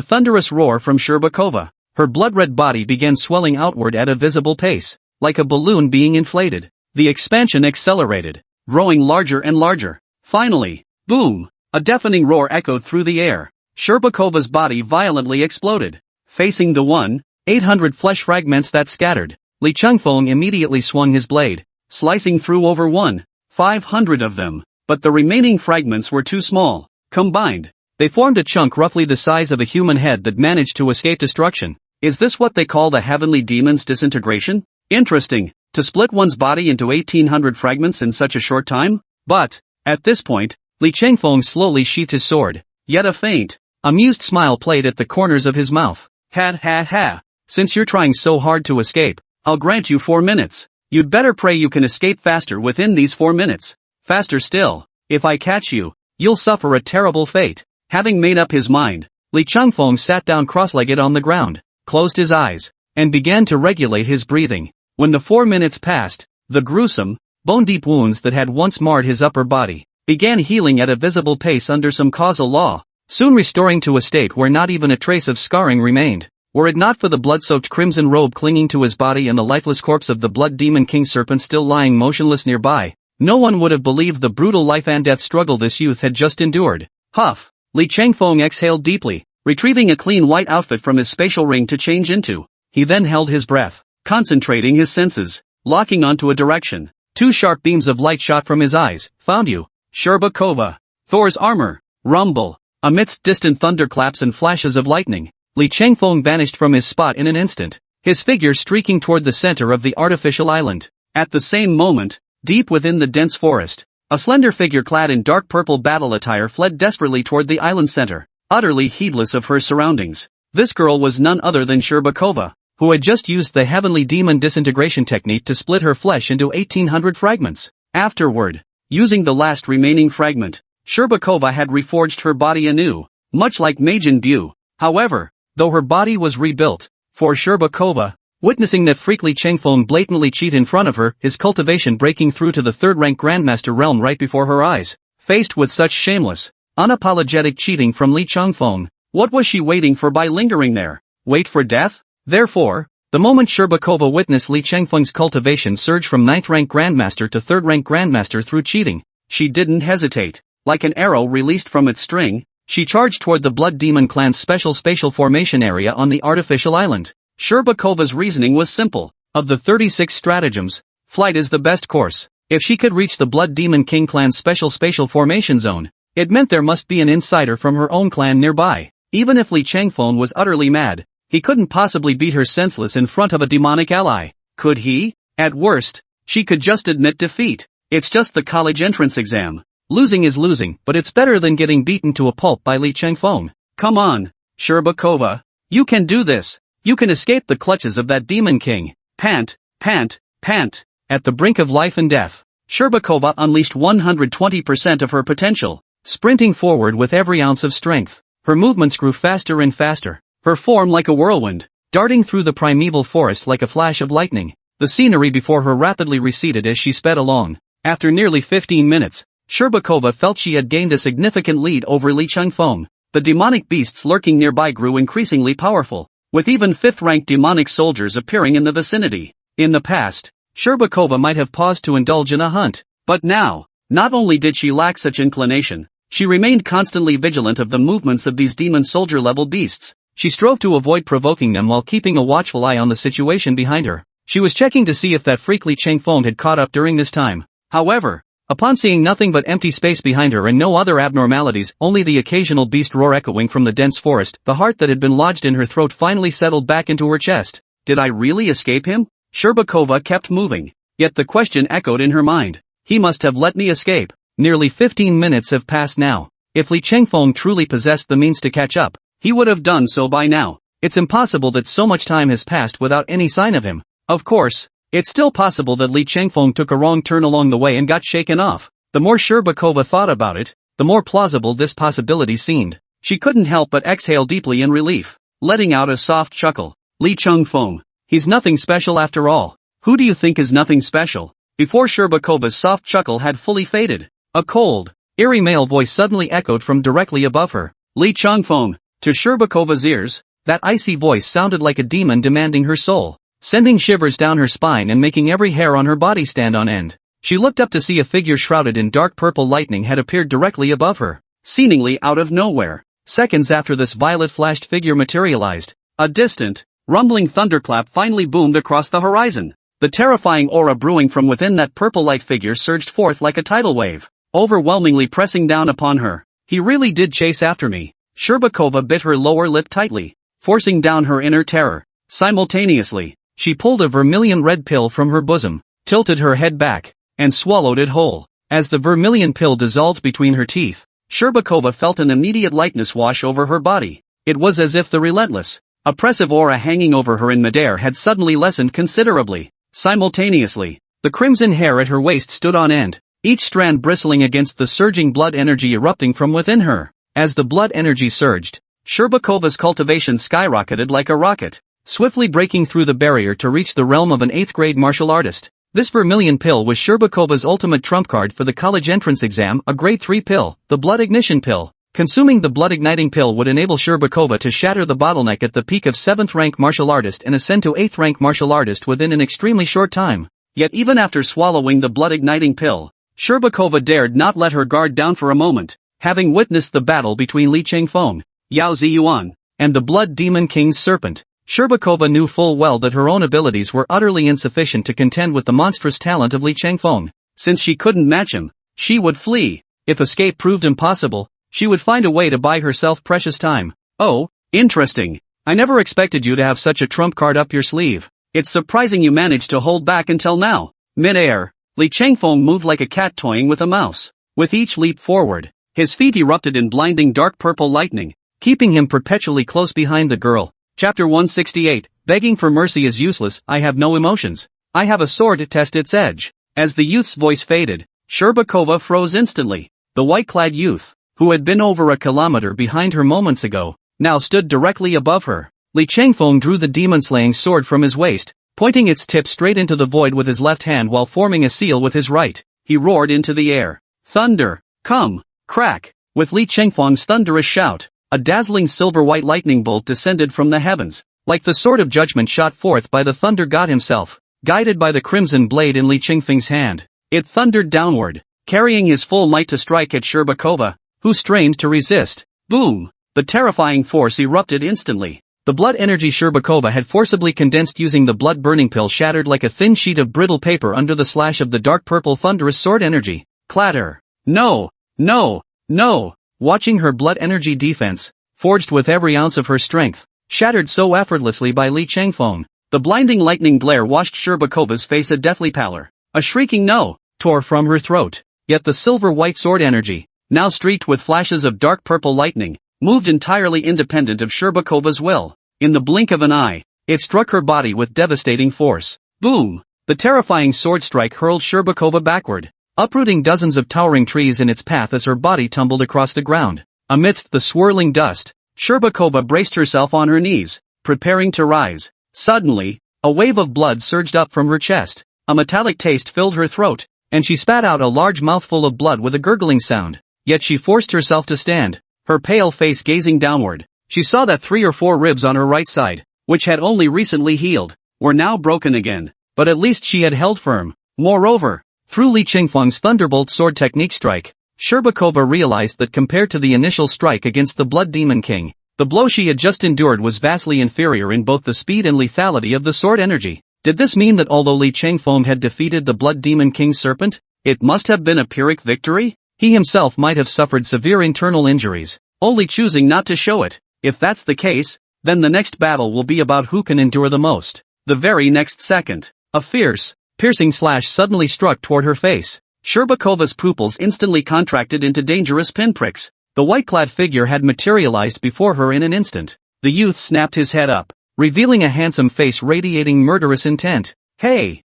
thunderous roar from Sherbakova, her blood-red body began swelling outward at a visible pace, like a balloon being inflated. The expansion accelerated, growing larger and larger. Finally, boom! A deafening roar echoed through the air. Sherbakova's body violently exploded. Facing the 1,800 flesh fragments that scattered, Li Changfeng immediately swung his blade, slicing through over 1,500 of them. But the remaining fragments were too small. Combined, they formed a chunk roughly the size of a human head that managed to escape destruction. Is this what they call the Heavenly Demon's Disintegration? Interesting, to split one's body into 1,800 fragments in such a short time? But, at this point, Li Changfeng slowly sheathed his sword. Yet a faint, amused smile played at the corners of his mouth. Ha ha ha. Since you're trying so hard to escape, I'll grant you 4 minutes. You'd better pray you can escape faster within these 4 minutes. Faster still. If I catch you, you'll suffer a terrible fate. Having made up his mind, Li Changfeng sat down cross-legged on the ground, closed his eyes, and began to regulate his breathing. When the 4 minutes passed, the gruesome, bone-deep wounds that had once marred his upper body began healing at a visible pace under some causal law, soon restoring to a state where not even a trace of scarring remained. Were it not for the blood-soaked crimson robe clinging to his body and the lifeless corpse of the blood demon king serpent still lying motionless nearby, no one would have believed the brutal life-and-death struggle this youth had just endured. Huff! Li Changfeng exhaled deeply, retrieving a clean white outfit from his spatial ring to change into. He then held his breath, concentrating his senses, locking onto a direction. 2 sharp beams of light shot from his eyes. Found you, Sherbakova. Thor's armor. Rumble. Amidst distant thunderclaps and flashes of lightning, Li Changfeng vanished from his spot in an instant, his figure streaking toward the center of the artificial island. At the same moment, deep within the dense forest, a slender figure clad in dark purple battle attire fled desperately toward the island center. utterly heedless of her surroundings. This girl was none other than Sherbakova, who had just used the heavenly demon disintegration technique to split her flesh into 1800 fragments. Afterward, using the last remaining fragment, Sherbakova had reforged her body anew, much like Majin Bu. However, though her body was rebuilt, for Sherbakova, witnessing that freak Li Chengfeng blatantly cheat in front of her, his cultivation breaking through to the third-rank Grandmaster realm right before her eyes, faced with such shameless, unapologetic cheating from Li Chengfeng, what was she waiting for by lingering there? Wait for death? Therefore, the moment Sherbakova witnessed Li Chengfeng's cultivation surge from 9th-rank Grandmaster to 3rd-rank Grandmaster through cheating, she didn't hesitate. Like an arrow released from its string, she charged toward the Blood Demon clan's special spatial formation area on the artificial island. Sherbakova's reasoning was simple. Of the 36 stratagems, flight is the best course. If she could reach the Blood Demon King clan's special spatial formation zone, it meant there must be an insider from her own clan nearby. Even if Li Chengfeng was utterly mad, he couldn't possibly beat her senseless in front of a demonic ally. Could he? At worst, she could just admit defeat. It's just the college entrance exam. Losing is losing, but it's better than getting beaten to a pulp by Li Chengfeng. Come on, Sherbakova. You can do this. You can escape the clutches of that demon king. Pant, pant, pant. At the brink of life and death, Sherbakova unleashed 120% of her potential, sprinting forward with every ounce of strength. Her movements grew faster and faster, her form like a whirlwind, darting through the primeval forest like a flash of lightning. The scenery before her rapidly receded as she sped along. After nearly 15 minutes, Sherbakova felt she had gained a significant lead over Li Chengfeng. The demonic beasts lurking nearby grew increasingly powerful, with even 5th-ranked demonic soldiers appearing in the vicinity. In the past, Sherbakova might have paused to indulge in a hunt, but now, not only did she lack such inclination, she remained constantly vigilant of the movements of these demon soldier-level beasts. She strove to avoid provoking them while keeping a watchful eye on the situation behind her. She was checking to see if that freak Li Chengfeng had caught up during this time. However, upon seeing nothing but empty space behind her and no other abnormalities, only the occasional beast roar echoing from the dense forest, the heart that had been lodged in her throat finally settled back into her chest. Did I really escape him? Sherbakova kept moving. Yet the question echoed in her mind. He must have let me escape. Nearly 15 minutes have passed now. If Li Chengfeng truly possessed the means to catch up, he would have done so by now. It's impossible that so much time has passed without any sign of him. Of course, it's still possible that Li Chengfeng took a wrong turn along the way and got shaken off. The more Sherbakova thought about it, the more plausible this possibility seemed. She couldn't help but exhale deeply in relief, letting out a soft chuckle. Li Chengfeng. He's nothing special after all. Who do you think is nothing special? Before Sherbakova's soft chuckle had fully faded, a cold, eerie male voice suddenly echoed from directly above her. Li Chengfeng. To Sherbakova's ears, that icy voice sounded like a demon demanding her soul, sending shivers down her spine and making every hair on her body stand on end. She looked up to see a figure shrouded in dark purple lightning had appeared directly above her, seemingly out of nowhere. Seconds after this violet-flashed figure materialized, a distant, rumbling thunderclap finally boomed across the horizon. The terrifying aura brewing from within that purple light figure surged forth like a tidal wave, overwhelmingly pressing down upon her. He really did chase after me. Sherbakova bit her lower lip tightly, forcing down her inner terror. Simultaneously, she pulled a vermilion red pill from her bosom, tilted her head back, and swallowed it whole. As the vermilion pill dissolved between her teeth, Sherbakova felt an immediate lightness wash over her body. It was as if the relentless, oppressive aura hanging over her in midair had suddenly lessened considerably. Simultaneously, the crimson hair at her waist stood on end, each strand bristling against the surging blood energy erupting from within her. As the blood energy surged, Sherbakova's cultivation skyrocketed like a rocket, swiftly breaking through the barrier to reach the realm of an 8th-grade martial artist. This vermilion pill was Sherbakova's ultimate trump card for the college entrance exam, a grade 3 pill, the blood ignition pill. Consuming the blood-igniting pill would enable Sherbakova to shatter the bottleneck at the peak of 7th-rank martial artist and ascend to 8th-rank martial artist within an extremely short time. Yet even after swallowing the blood-igniting pill, Sherbakova dared not let her guard down for a moment. Having witnessed the battle between Li Chengfeng, Yao Ziyuan, and the Blood Demon King's serpent, Sherbakova knew full well that her own abilities were utterly insufficient to contend with the monstrous talent of Li Chengfeng. Since she couldn't match him, she would flee. If escape proved impossible, she would find a way to buy herself precious time. Oh, interesting. I never expected you to have such a trump card up your sleeve. It's surprising you managed to hold back until now. Mid-air, Li Chengfeng moved like a cat toying with a mouse. With each leap forward, his feet erupted in blinding dark purple lightning, keeping him perpetually close behind the girl. Chapter 168, Begging for mercy is useless, I have no emotions. I have a sword to test its edge. As the youth's voice faded, Sherbakova froze instantly. The white-clad youth, who had been over a kilometer behind her moments ago, now stood directly above her. Li Changfeng drew the demon-slaying sword from his waist, pointing its tip straight into the void with his left hand while forming a seal with his right. He roared into the air. Thunder! Come! Crack! With Li Changfeng's thunderous shout, a dazzling silver-white lightning bolt descended from the heavens, like the sword of judgment shot forth by the thunder god himself, guided by the crimson blade in Li Changfeng's hand. It thundered downward, carrying his full might to strike at Sherbakova, who strained to resist. Boom! The terrifying force erupted instantly. The blood energy Sherbakova had forcibly condensed using the blood-burning pill shattered like a thin sheet of brittle paper under the slash of the dark purple thunderous sword energy. Clatter! No! No! No! Watching her blood energy defense, forged with every ounce of her strength, shattered so effortlessly by Li Changfeng, the blinding lightning glare washed Sherbakova's face a deathly pallor. A shrieking no tore from her throat. Yet the silver-white sword energy, now streaked with flashes of dark purple lightning, moved entirely independent of Sherbakova's will. In the blink of an eye, it struck her body with devastating force. Boom! The terrifying sword strike hurled Sherbakova backward, uprooting dozens of towering trees in its path as her body tumbled across the ground. Amidst the swirling dust, Sherbakova braced herself on her knees, preparing to rise. Suddenly, a wave of blood surged up from her chest. A metallic taste filled her throat, and she spat out a large mouthful of blood with a gurgling sound. Yet she forced herself to stand, her pale face gazing downward. She saw that 3 or 4 ribs on her right side, which had only recently healed, were now broken again. But at least she had held firm. Moreover, through Li Changfeng's thunderbolt sword technique strike, Sherbakova realized that compared to the initial strike against the Blood Demon King, the blow she had just endured was vastly inferior in both the speed and lethality of the sword energy. Did this mean that although Li Changfeng had defeated the Blood Demon King's serpent, it must have been a Pyrrhic victory? He himself might have suffered severe internal injuries, only choosing not to show it. If that's the case, then the next battle will be about who can endure the most. The very next second, a fierce, piercing slash suddenly struck toward her face. Sherbakova's pupils instantly contracted into dangerous pinpricks. The white-clad figure had materialized before her in an instant. The youth snapped his head up, revealing a handsome face radiating murderous intent. Hey,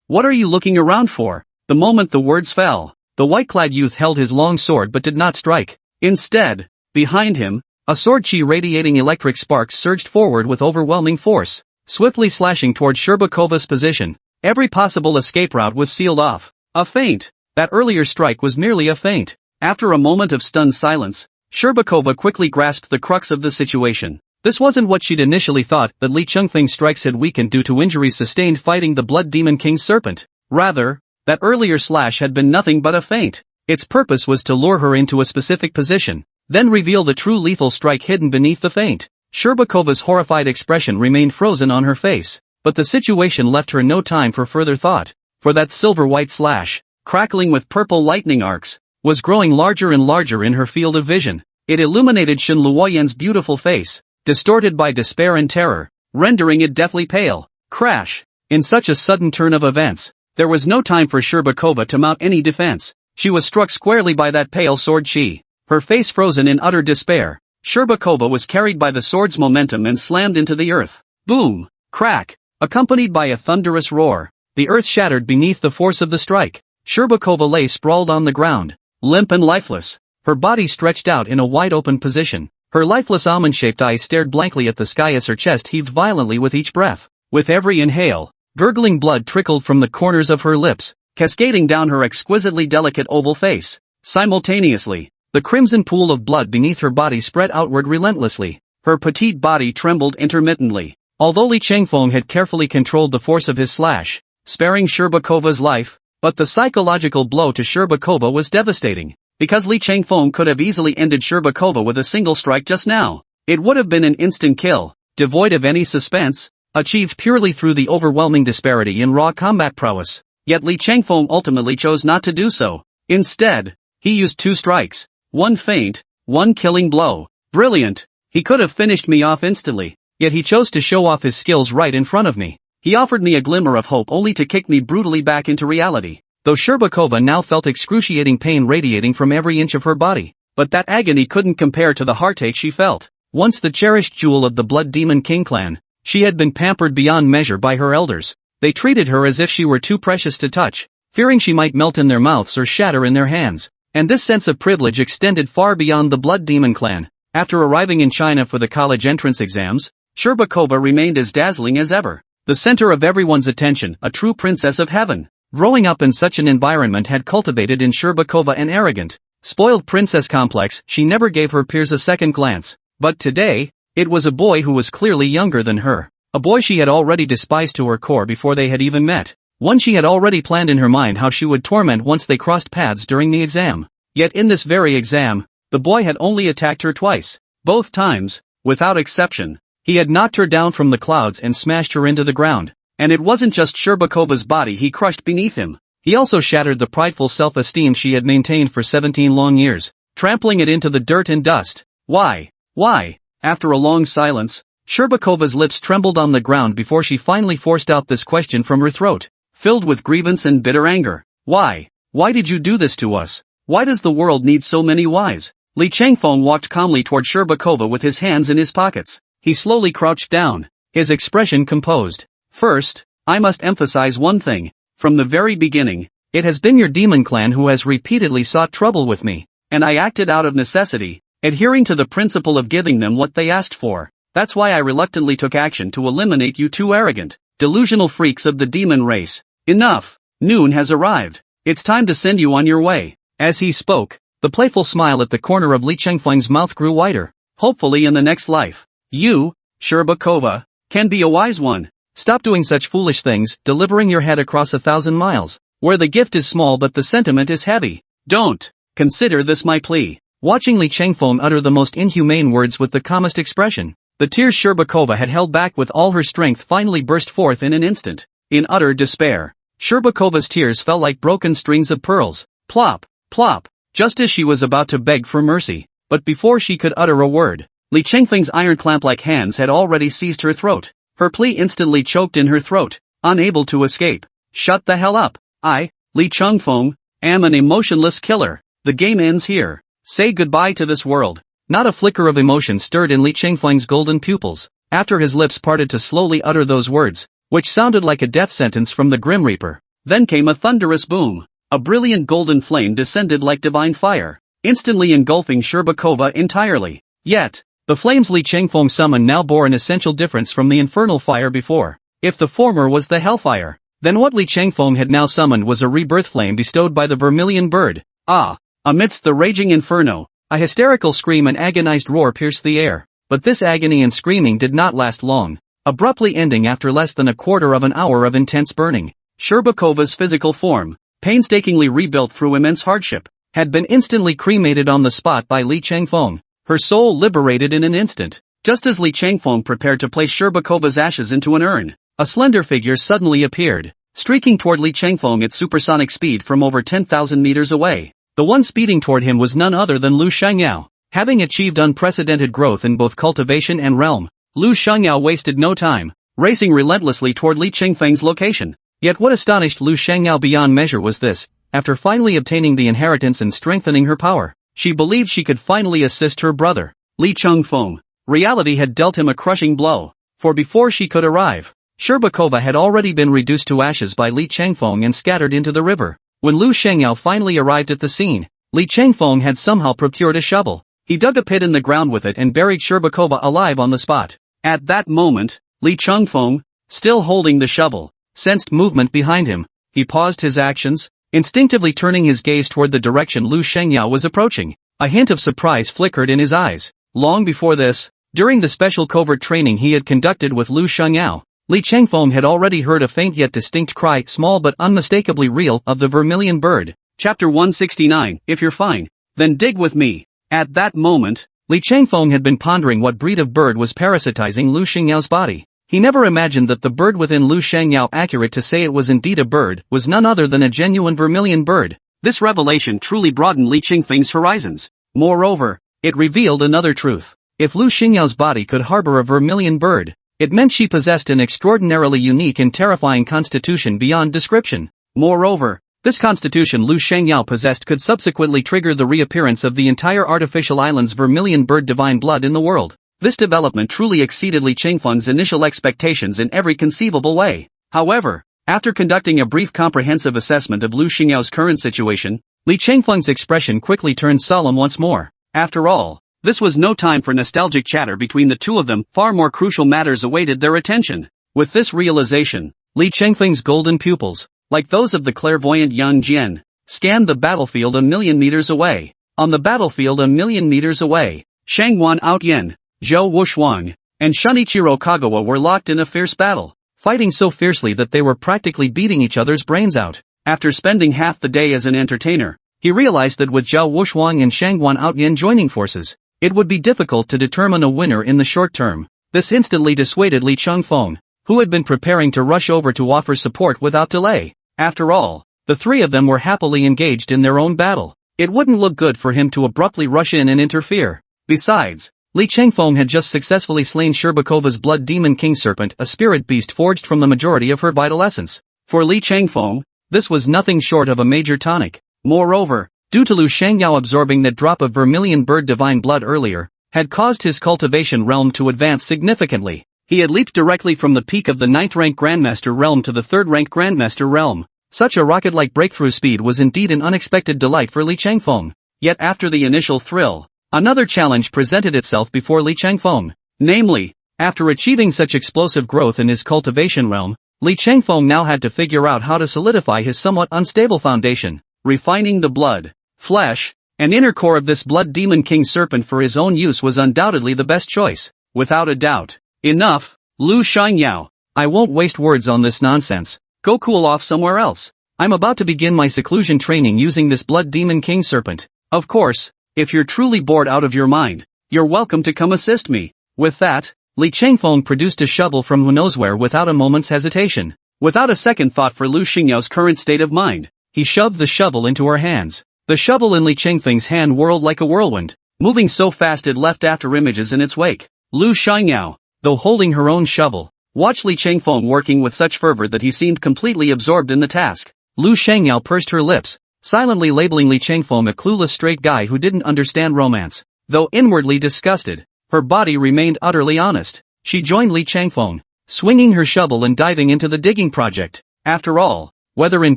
what are you looking around for? The moment the words fell, the white-clad youth held his long sword but did not strike. Instead, behind him, a sword chi radiating electric sparks surged forward with overwhelming force, swiftly slashing toward Sherbakova's position. Every possible escape route was sealed off. A feint. That earlier strike was merely a feint. After a moment of stunned silence, Sherbakova quickly grasped the crux of the situation. This wasn't what she'd initially thought, that Li Changfeng's strikes had weakened due to injuries sustained fighting the Blood Demon King's serpent. Rather, that earlier slash had been nothing but a feint. Its purpose was to lure her into a specific position, then reveal the true lethal strike hidden beneath the feint. Sherbakova's horrified expression remained frozen on her face, but the situation left her no time for further thought. For that silver-white slash, crackling with purple lightning arcs, was growing larger and larger in her field of vision. It illuminated Shen Luoyan's beautiful face, distorted by despair and terror, rendering it deathly pale. Crash! In such a sudden turn of events, there was no time for Sherbakova to mount any defense. She was struck squarely by that pale sword chi. Her face frozen in utter despair, Sherbakova was carried by the sword's momentum and slammed into the earth. Boom! Crack! Accompanied by a thunderous roar, the earth shattered beneath the force of the strike. Sherbakova lay sprawled on the ground, limp and lifeless, her body stretched out in a wide-open position. Her lifeless almond-shaped eyes stared blankly at the sky as her chest heaved violently with each breath. With every inhale, gurgling blood trickled from the corners of her lips, cascading down her exquisitely delicate oval face. Simultaneously, the crimson pool of blood beneath her body spread outward relentlessly. Her petite body trembled intermittently. Although Li Changfeng had carefully controlled the force of his slash, sparing Sherbakova's life, but the psychological blow to Sherbakova was devastating. Because Li Changfeng could have easily ended Sherbakova with a single strike just now. It would have been an instant kill, devoid of any suspense, achieved purely through the overwhelming disparity in raw combat prowess. Yet Li Changfeng ultimately chose not to do so. Instead, he used 2 strikes, 1 feint, 1 killing blow. Brilliant! He could have finished me off instantly, yet he chose to show off his skills right in front of me. He offered me a glimmer of hope only to kick me brutally back into reality. Though Sherbakova now felt excruciating pain radiating from every inch of her body, but that agony couldn't compare to the heartache she felt. Once the cherished jewel of the Blood Demon King clan, she had been pampered beyond measure by her elders. They treated her as if she were too precious to touch, fearing she might melt in their mouths or shatter in their hands. And this sense of privilege extended far beyond the Blood Demon clan. After arriving in China for the college entrance exams, Sherbakova remained as dazzling as ever. The center of everyone's attention, a true princess of heaven. Growing up in such an environment had cultivated in Sherbakova an arrogant, spoiled princess complex. She never gave her peers a second glance. But today, it was a boy who was clearly younger than her. A boy she had already despised to her core before they had even met. One she had already planned in her mind how she would torment once they crossed paths during the exam. Yet in this very exam, the boy had only attacked her twice. Both times, without exception, he had knocked her down from the clouds and smashed her into the ground. And it wasn't just Sherbakova's body he crushed beneath him. He also shattered the prideful self-esteem she had maintained for 17 long years, trampling it into the dirt and dust. Why? Why? After a long silence, Sherbakova's lips trembled on the ground before she finally forced out this question from her throat, filled with grievance and bitter anger. Why? Why did you do this to us? Why does the world need so many whys? Li Changfeng walked calmly toward Sherbakova with his hands in his pockets. He slowly crouched down, his expression composed. First, I must emphasize one thing. From the very beginning, it has been your demon clan who has repeatedly sought trouble with me, and I acted out of necessity, adhering to the principle of giving them what they asked for. That's why I reluctantly took action to eliminate you two arrogant, delusional freaks of the demon race. Enough! Noon has arrived. It's time to send you on your way. As he spoke, the playful smile at the corner of Li Chengfeng's mouth grew wider. Hopefully in the next life, you, Sherbakova, can be a wise one. Stop doing such foolish things, delivering your head across 1,000 miles, where the gift is small but the sentiment is heavy. Don't. Consider this my plea. Watching Li Chengfeng utter the most inhumane words with the calmest expression, the tears Sherbakova had held back with all her strength finally burst forth in an instant. In utter despair, Sherbakova's tears fell like broken strings of pearls. Plop, plop, just as she was about to beg for mercy. But before she could utter a word, Li Chengfeng's iron clamp-like hands had already seized her throat. Her plea instantly choked in her throat, unable to escape. Shut the hell up. I, Li Chengfeng, am an emotionless killer. The game ends here. Say goodbye to this world. Not a flicker of emotion stirred in Li Chengfeng's golden pupils, after his lips parted to slowly utter those words, which sounded like a death sentence from the Grim Reaper. Then came a thunderous boom. A brilliant golden flame descended like divine fire, instantly engulfing Sherbakova entirely. Yet, the flames Li Chengfeng summoned now bore an essential difference from the infernal fire before. If the former was the hellfire, then what Li Chengfeng had now summoned was a rebirth flame bestowed by the vermilion bird. Ah! Amidst the raging inferno, a hysterical scream and agonized roar pierced the air. But this agony and screaming did not last long, abruptly ending after less than a quarter of an hour of intense burning. Sherbakova's physical form, painstakingly rebuilt through immense hardship, had been instantly cremated on the spot by Li Chengfeng, her soul liberated in an instant. Just as Li Chengfeng prepared to place Sherbakova's ashes into an urn, a slender figure suddenly appeared, streaking toward Li Chengfeng at supersonic speed from over 10,000 meters away. The one speeding toward him was none other than Lu Shangyao. Having achieved unprecedented growth in both cultivation and realm, Lu Shangyao wasted no time, racing relentlessly toward Li Chengfeng's location. Yet what astonished Lu Shangyao beyond measure was this: after finally obtaining the inheritance and strengthening her power, she believed she could finally assist her brother, Li Chengfeng. Reality had dealt him a crushing blow, for before she could arrive, Sherbakova had already been reduced to ashes by Li Chengfeng and scattered into the river. When Lu Shangyao finally arrived at the scene, Li Chengfeng had somehow procured a shovel. He dug a pit in the ground with it and buried Sherbakova alive on the spot. At that moment, Li Chengfeng, still holding the shovel, sensed movement behind him. He paused his actions, instinctively turning his gaze toward the direction Lu Shangyao was approaching. A hint of surprise flickered in his eyes. Long before this, during the special covert training he had conducted with Lu Shangyao, Li Chengfeng had already heard a faint yet distinct cry, small but unmistakably real, of the vermilion bird. Chapter 169. If you're fine, then dig with me. At that moment, Li Chengfeng had been pondering what breed of bird was parasitizing Lu Shangyao's body. He never imagined that the bird within Lu Shangyao, accurate to say it was indeed a bird, was none other than a genuine vermilion bird. This revelation truly broadened Li Chengfeng's horizons. Moreover, it revealed another truth. If Lu Shangyao body could harbor a vermilion bird, it meant she possessed an extraordinarily unique and terrifying constitution beyond description. Moreover, This constitution Lu Shangyao possessed could subsequently trigger the reappearance of the entire artificial island's vermilion bird divine blood in the world. This development truly exceeded Li Chengfeng's initial expectations in every conceivable way. However, after conducting a brief comprehensive assessment of Lu Xingyao's current situation, Li Chengfeng's expression quickly turned solemn once more. After all, this was no time for nostalgic chatter between the two of them, far more crucial matters awaited their attention. With this realization, Li Chengfeng's golden pupils, like those of the clairvoyant Yan Jian, scanned the battlefield a million meters away. On the battlefield a million meters away, Shangguan Outyen, Zhou Wushuang, and Shunichiro Kagawa were locked in a fierce battle, fighting so fiercely that they were practically beating each other's brains out. After spending half the day as an entertainer, he realized that with Zhou Wushuang and Shangguan Outyen joining forces, it would be difficult to determine a winner in the short term. This instantly dissuaded Li Chengfeng, who had been preparing to rush over to offer support without delay. After all, the three of them were happily engaged in their own battle. It wouldn't look good for him to abruptly rush in and interfere. Besides, Li Chengfeng had just successfully slain Sherbakova's blood demon king serpent, a spirit beast forged from the majority of her vital essence. For Li Chengfeng, this was nothing short of a major tonic. Moreover, due to Lu Shangyao absorbing that drop of vermilion bird divine blood earlier, had caused his cultivation realm to advance significantly. He had leaped directly from the peak of the 9th-rank Grandmaster realm to the 3rd-rank Grandmaster realm. Such a rocket-like breakthrough speed was indeed an unexpected delight for Li Chengfeng. Yet after the initial thrill, another challenge presented itself before Li Chengfeng. Namely, after achieving such explosive growth in his cultivation realm, Li Chengfeng now had to figure out how to solidify his somewhat unstable foundation. Refining the blood, flesh, and inner core of this blood demon king serpent for his own use was undoubtedly the best choice. Without a doubt. Enough, Lu Shangyao. I won't waste words on this nonsense. Go cool off somewhere else. I'm about to begin my seclusion training using this blood demon king serpent. Of course, if you're truly bored out of your mind, you're welcome to come assist me. With that, Li Chengfeng produced a shovel from who knows where without a moment's hesitation. Without a second thought for Lu Xingyao's current state of mind, he shoved the shovel into her hands. The shovel in Li Chengfeng's hand whirled like a whirlwind, moving so fast it left after images in its wake. Lu Shangyao, though holding her own shovel, watched Li Chengfeng working with such fervor that he seemed completely absorbed in the task. Lu Shangyao pursed her lips, silently labeling Li Chengfeng a clueless straight guy who didn't understand romance. Though inwardly disgusted, her body remained utterly honest. She joined Li Chengfeng, swinging her shovel and diving into the digging project. After all, whether in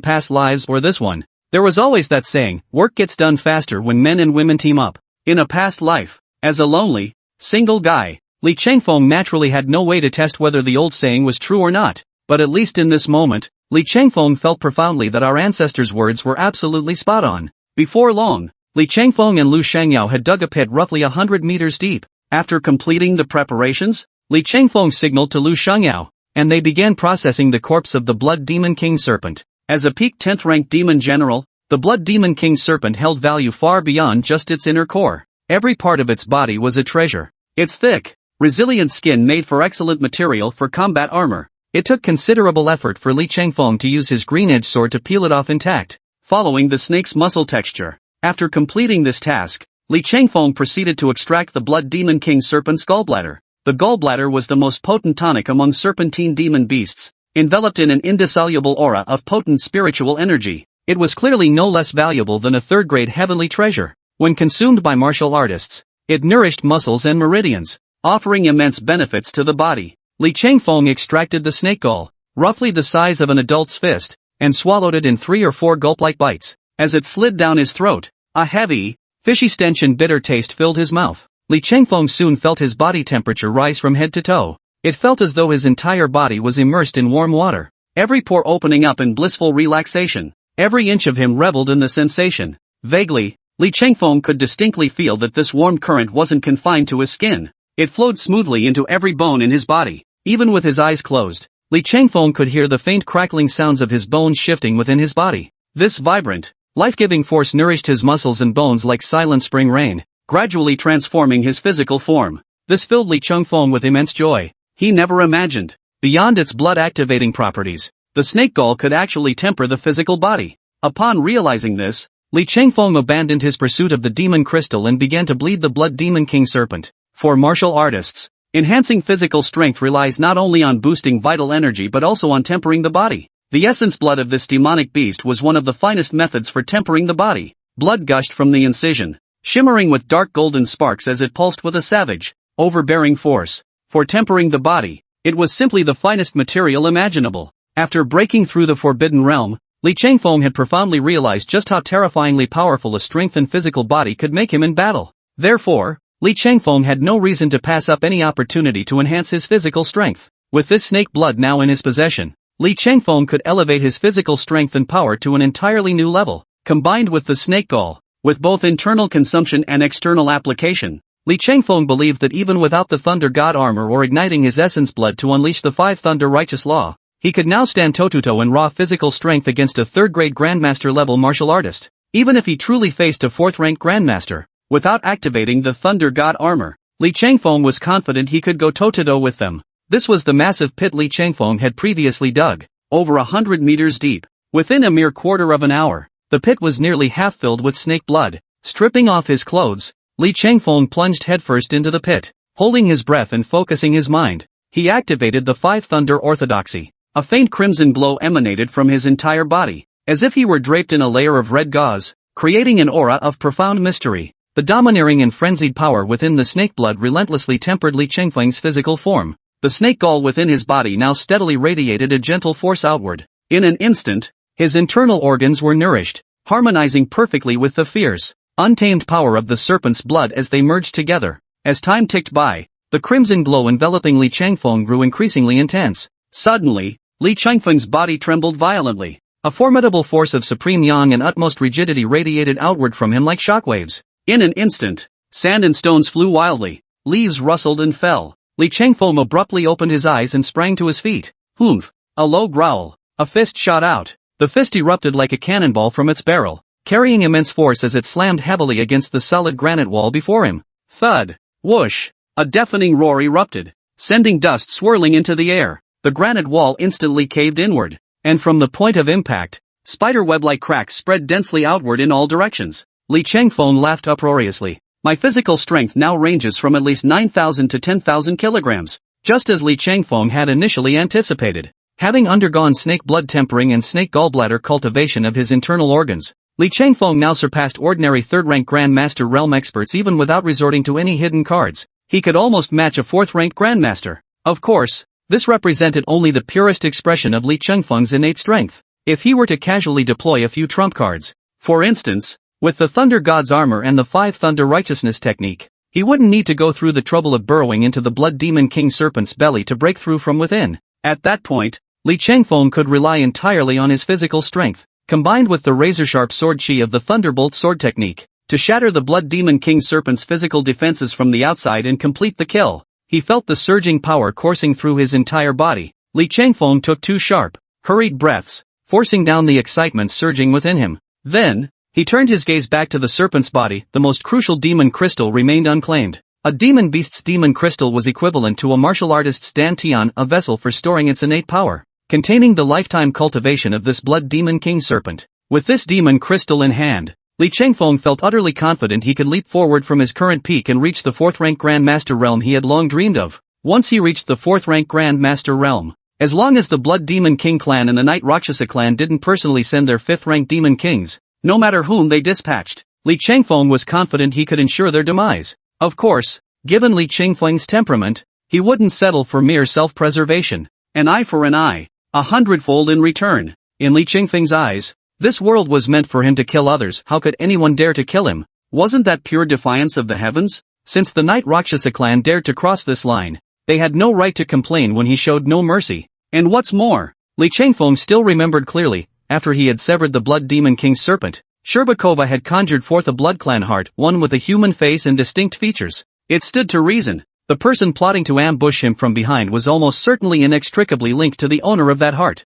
past lives or this one, there was always that saying, work gets done faster when men and women team up. In a past life, as a lonely, single guy, Li Chengfeng naturally had no way to test whether the old saying was true or not. But at least in this moment, Li Chengfeng felt profoundly that our ancestors' words were absolutely spot on. Before long, Li Chengfeng and Lu Shangyao had dug a pit roughly 100 meters deep. After completing the preparations, Li Chengfeng signaled to Lu Shangyao, and they began processing the corpse of the blood demon king serpent. As a peak 10th rank demon general, the blood demon king serpent held value far beyond just its inner core. Every part of its body was a treasure. Its thick, resilient skin made for excellent material for combat armor. It took considerable effort for Li Chengfeng to use his green-edged sword to peel it off intact, following the snake's muscle texture. After completing this task, Li Chengfeng proceeded to extract the blood demon king serpent's gallbladder. The gallbladder was the most potent tonic among serpentine demon beasts, enveloped in an indissoluble aura of potent spiritual energy. It was clearly no less valuable than a third-grade heavenly treasure. When consumed by martial artists, it nourished muscles and meridians, offering immense benefits to the body. Li Chengfeng extracted the snake gall, roughly the size of an adult's fist, and swallowed it in 3 or 4 gulp-like bites. As it slid down his throat, a heavy, fishy stench and bitter taste filled his mouth. Li Chengfeng soon felt his body temperature rise from head to toe. It felt as though his entire body was immersed in warm water, every pore opening up in blissful relaxation. Every inch of him reveled in the sensation. Vaguely, Li Chengfeng could distinctly feel that this warm current wasn't confined to his skin. It flowed smoothly into every bone in his body. Even with his eyes closed, Li Chengfeng could hear the faint crackling sounds of his bones shifting within his body. This vibrant, life-giving force nourished his muscles and bones like silent spring rain, gradually transforming his physical form. This filled Li Chengfeng with immense joy. He never imagined, beyond its blood-activating properties, the snake gall could actually temper the physical body. Upon realizing this, Li Chengfeng abandoned his pursuit of the demon crystal and began to bleed the blood demon king serpent. For martial artists, enhancing physical strength relies not only on boosting vital energy but also on tempering the body. The essence blood of this demonic beast was one of the finest methods for tempering the body. Blood gushed from the incision, shimmering with dark golden sparks as it pulsed with a savage, overbearing force. For tempering the body, it was simply the finest material imaginable. After breaking through the forbidden realm, Li Changfeng had profoundly realized just how terrifyingly powerful a strength and physical body could make him in battle. Therefore, Li Changfeng had no reason to pass up any opportunity to enhance his physical strength. With this snake blood now in his possession, Li Changfeng could elevate his physical strength and power to an entirely new level. Combined with the snake gall, with both internal consumption and external application, Li Changfeng believed that even without the Thunder God armor or igniting his essence blood to unleash the 5 Thunder Righteous Law, he could now stand toe-to-toe in raw physical strength against a 3rd-grade Grandmaster level martial artist, even if he truly faced a 4th-ranked Grandmaster. Without activating the Thunder God armor, Li Changfeng was confident he could go toe-to-toe with them. This was the massive pit Li Changfeng had previously dug, over 100 meters deep. Within a mere quarter of an hour, the pit was nearly half filled with snake blood. Stripping off his clothes, Li Changfeng plunged headfirst into the pit. Holding his breath and focusing his mind, he activated the 5 Thunder Orthodoxy. A faint crimson glow emanated from his entire body, as if he were draped in a layer of red gauze, creating an aura of profound mystery. The domineering and frenzied power within the snake blood relentlessly tempered Li Changfeng's physical form. The snake gall within his body now steadily radiated a gentle force outward. In an instant, his internal organs were nourished, harmonizing perfectly with the fierce, untamed power of the serpent's blood as they merged together. As time ticked by, the crimson glow enveloping Li Changfeng grew increasingly intense. Suddenly, Li Changfeng's body trembled violently. A formidable force of supreme yang and utmost rigidity radiated outward from him like shockwaves. In an instant, sand and stones flew wildly, leaves rustled and fell. Li Changfeng abruptly opened his eyes and sprang to his feet. Humph! A low growl. A fist shot out. The fist erupted like a cannonball from its barrel, carrying immense force as it slammed heavily against the solid granite wall before him. Thud! Whoosh! A deafening roar erupted, sending dust swirling into the air. The granite wall instantly caved inward, and from the point of impact, spiderweb-like cracks spread densely outward in all directions. Li Changfeng laughed uproariously. My physical strength now ranges from at least 9,000 to 10,000 kilograms, just as Li Changfeng had initially anticipated. Having undergone snake blood tempering and snake gallbladder cultivation of his internal organs, Li Changfeng now surpassed ordinary 3rd-rank Grandmaster realm experts even without resorting to any hidden cards. He could almost match a 4th-ranked Grandmaster. Of course, this represented only the purest expression of Li Changfeng's innate strength. If he were to casually deploy a few trump cards, for instance, with the Thunder God's armor and the 5 Thunder Righteousness technique, he wouldn't need to go through the trouble of burrowing into the Blood Demon King Serpent's belly to break through from within. At that point, Li Changfeng could rely entirely on his physical strength, combined with the razor-sharp sword chi of the Thunderbolt sword technique, to shatter the Blood Demon King Serpent's physical defenses from the outside and complete the kill. He felt the surging power coursing through his entire body. Li Changfeng took 2 sharp, hurried breaths, forcing down the excitement surging within him. Then, he turned his gaze back to the serpent's body. The most crucial demon crystal remained unclaimed. A demon beast's demon crystal was equivalent to a martial artist's dantian, a vessel for storing its innate power, containing the lifetime cultivation of this Blood Demon King Serpent. With this demon crystal in hand, Li Changfeng felt utterly confident he could leap forward from his current peak and reach the 4th-rank Grandmaster realm he had long dreamed of. Once he reached the 4th-rank Grandmaster realm, as long as the Blood Demon King clan and the Night Rakshasa clan didn't personally send their 5th-rank Demon Kings, no matter whom they dispatched, Li Changfeng was confident he could ensure their demise. Of course, given Li Changfeng's temperament, he wouldn't settle for mere self-preservation. An eye for an eye, 100-fold in return. In Li Changfeng's eyes, this world was meant for him to kill others. How could anyone dare to kill him? Wasn't that pure defiance of the heavens? Since the Night Rakshasa clan dared to cross this line, they had no right to complain when he showed no mercy. And what's more, Li Changfeng still remembered clearly, after he had severed the Blood Demon King's serpent, Sherbakova had conjured forth a Blood Clan heart, one with a human face and distinct features. It stood to reason. The person plotting to ambush him from behind was almost certainly inextricably linked to the owner of that heart.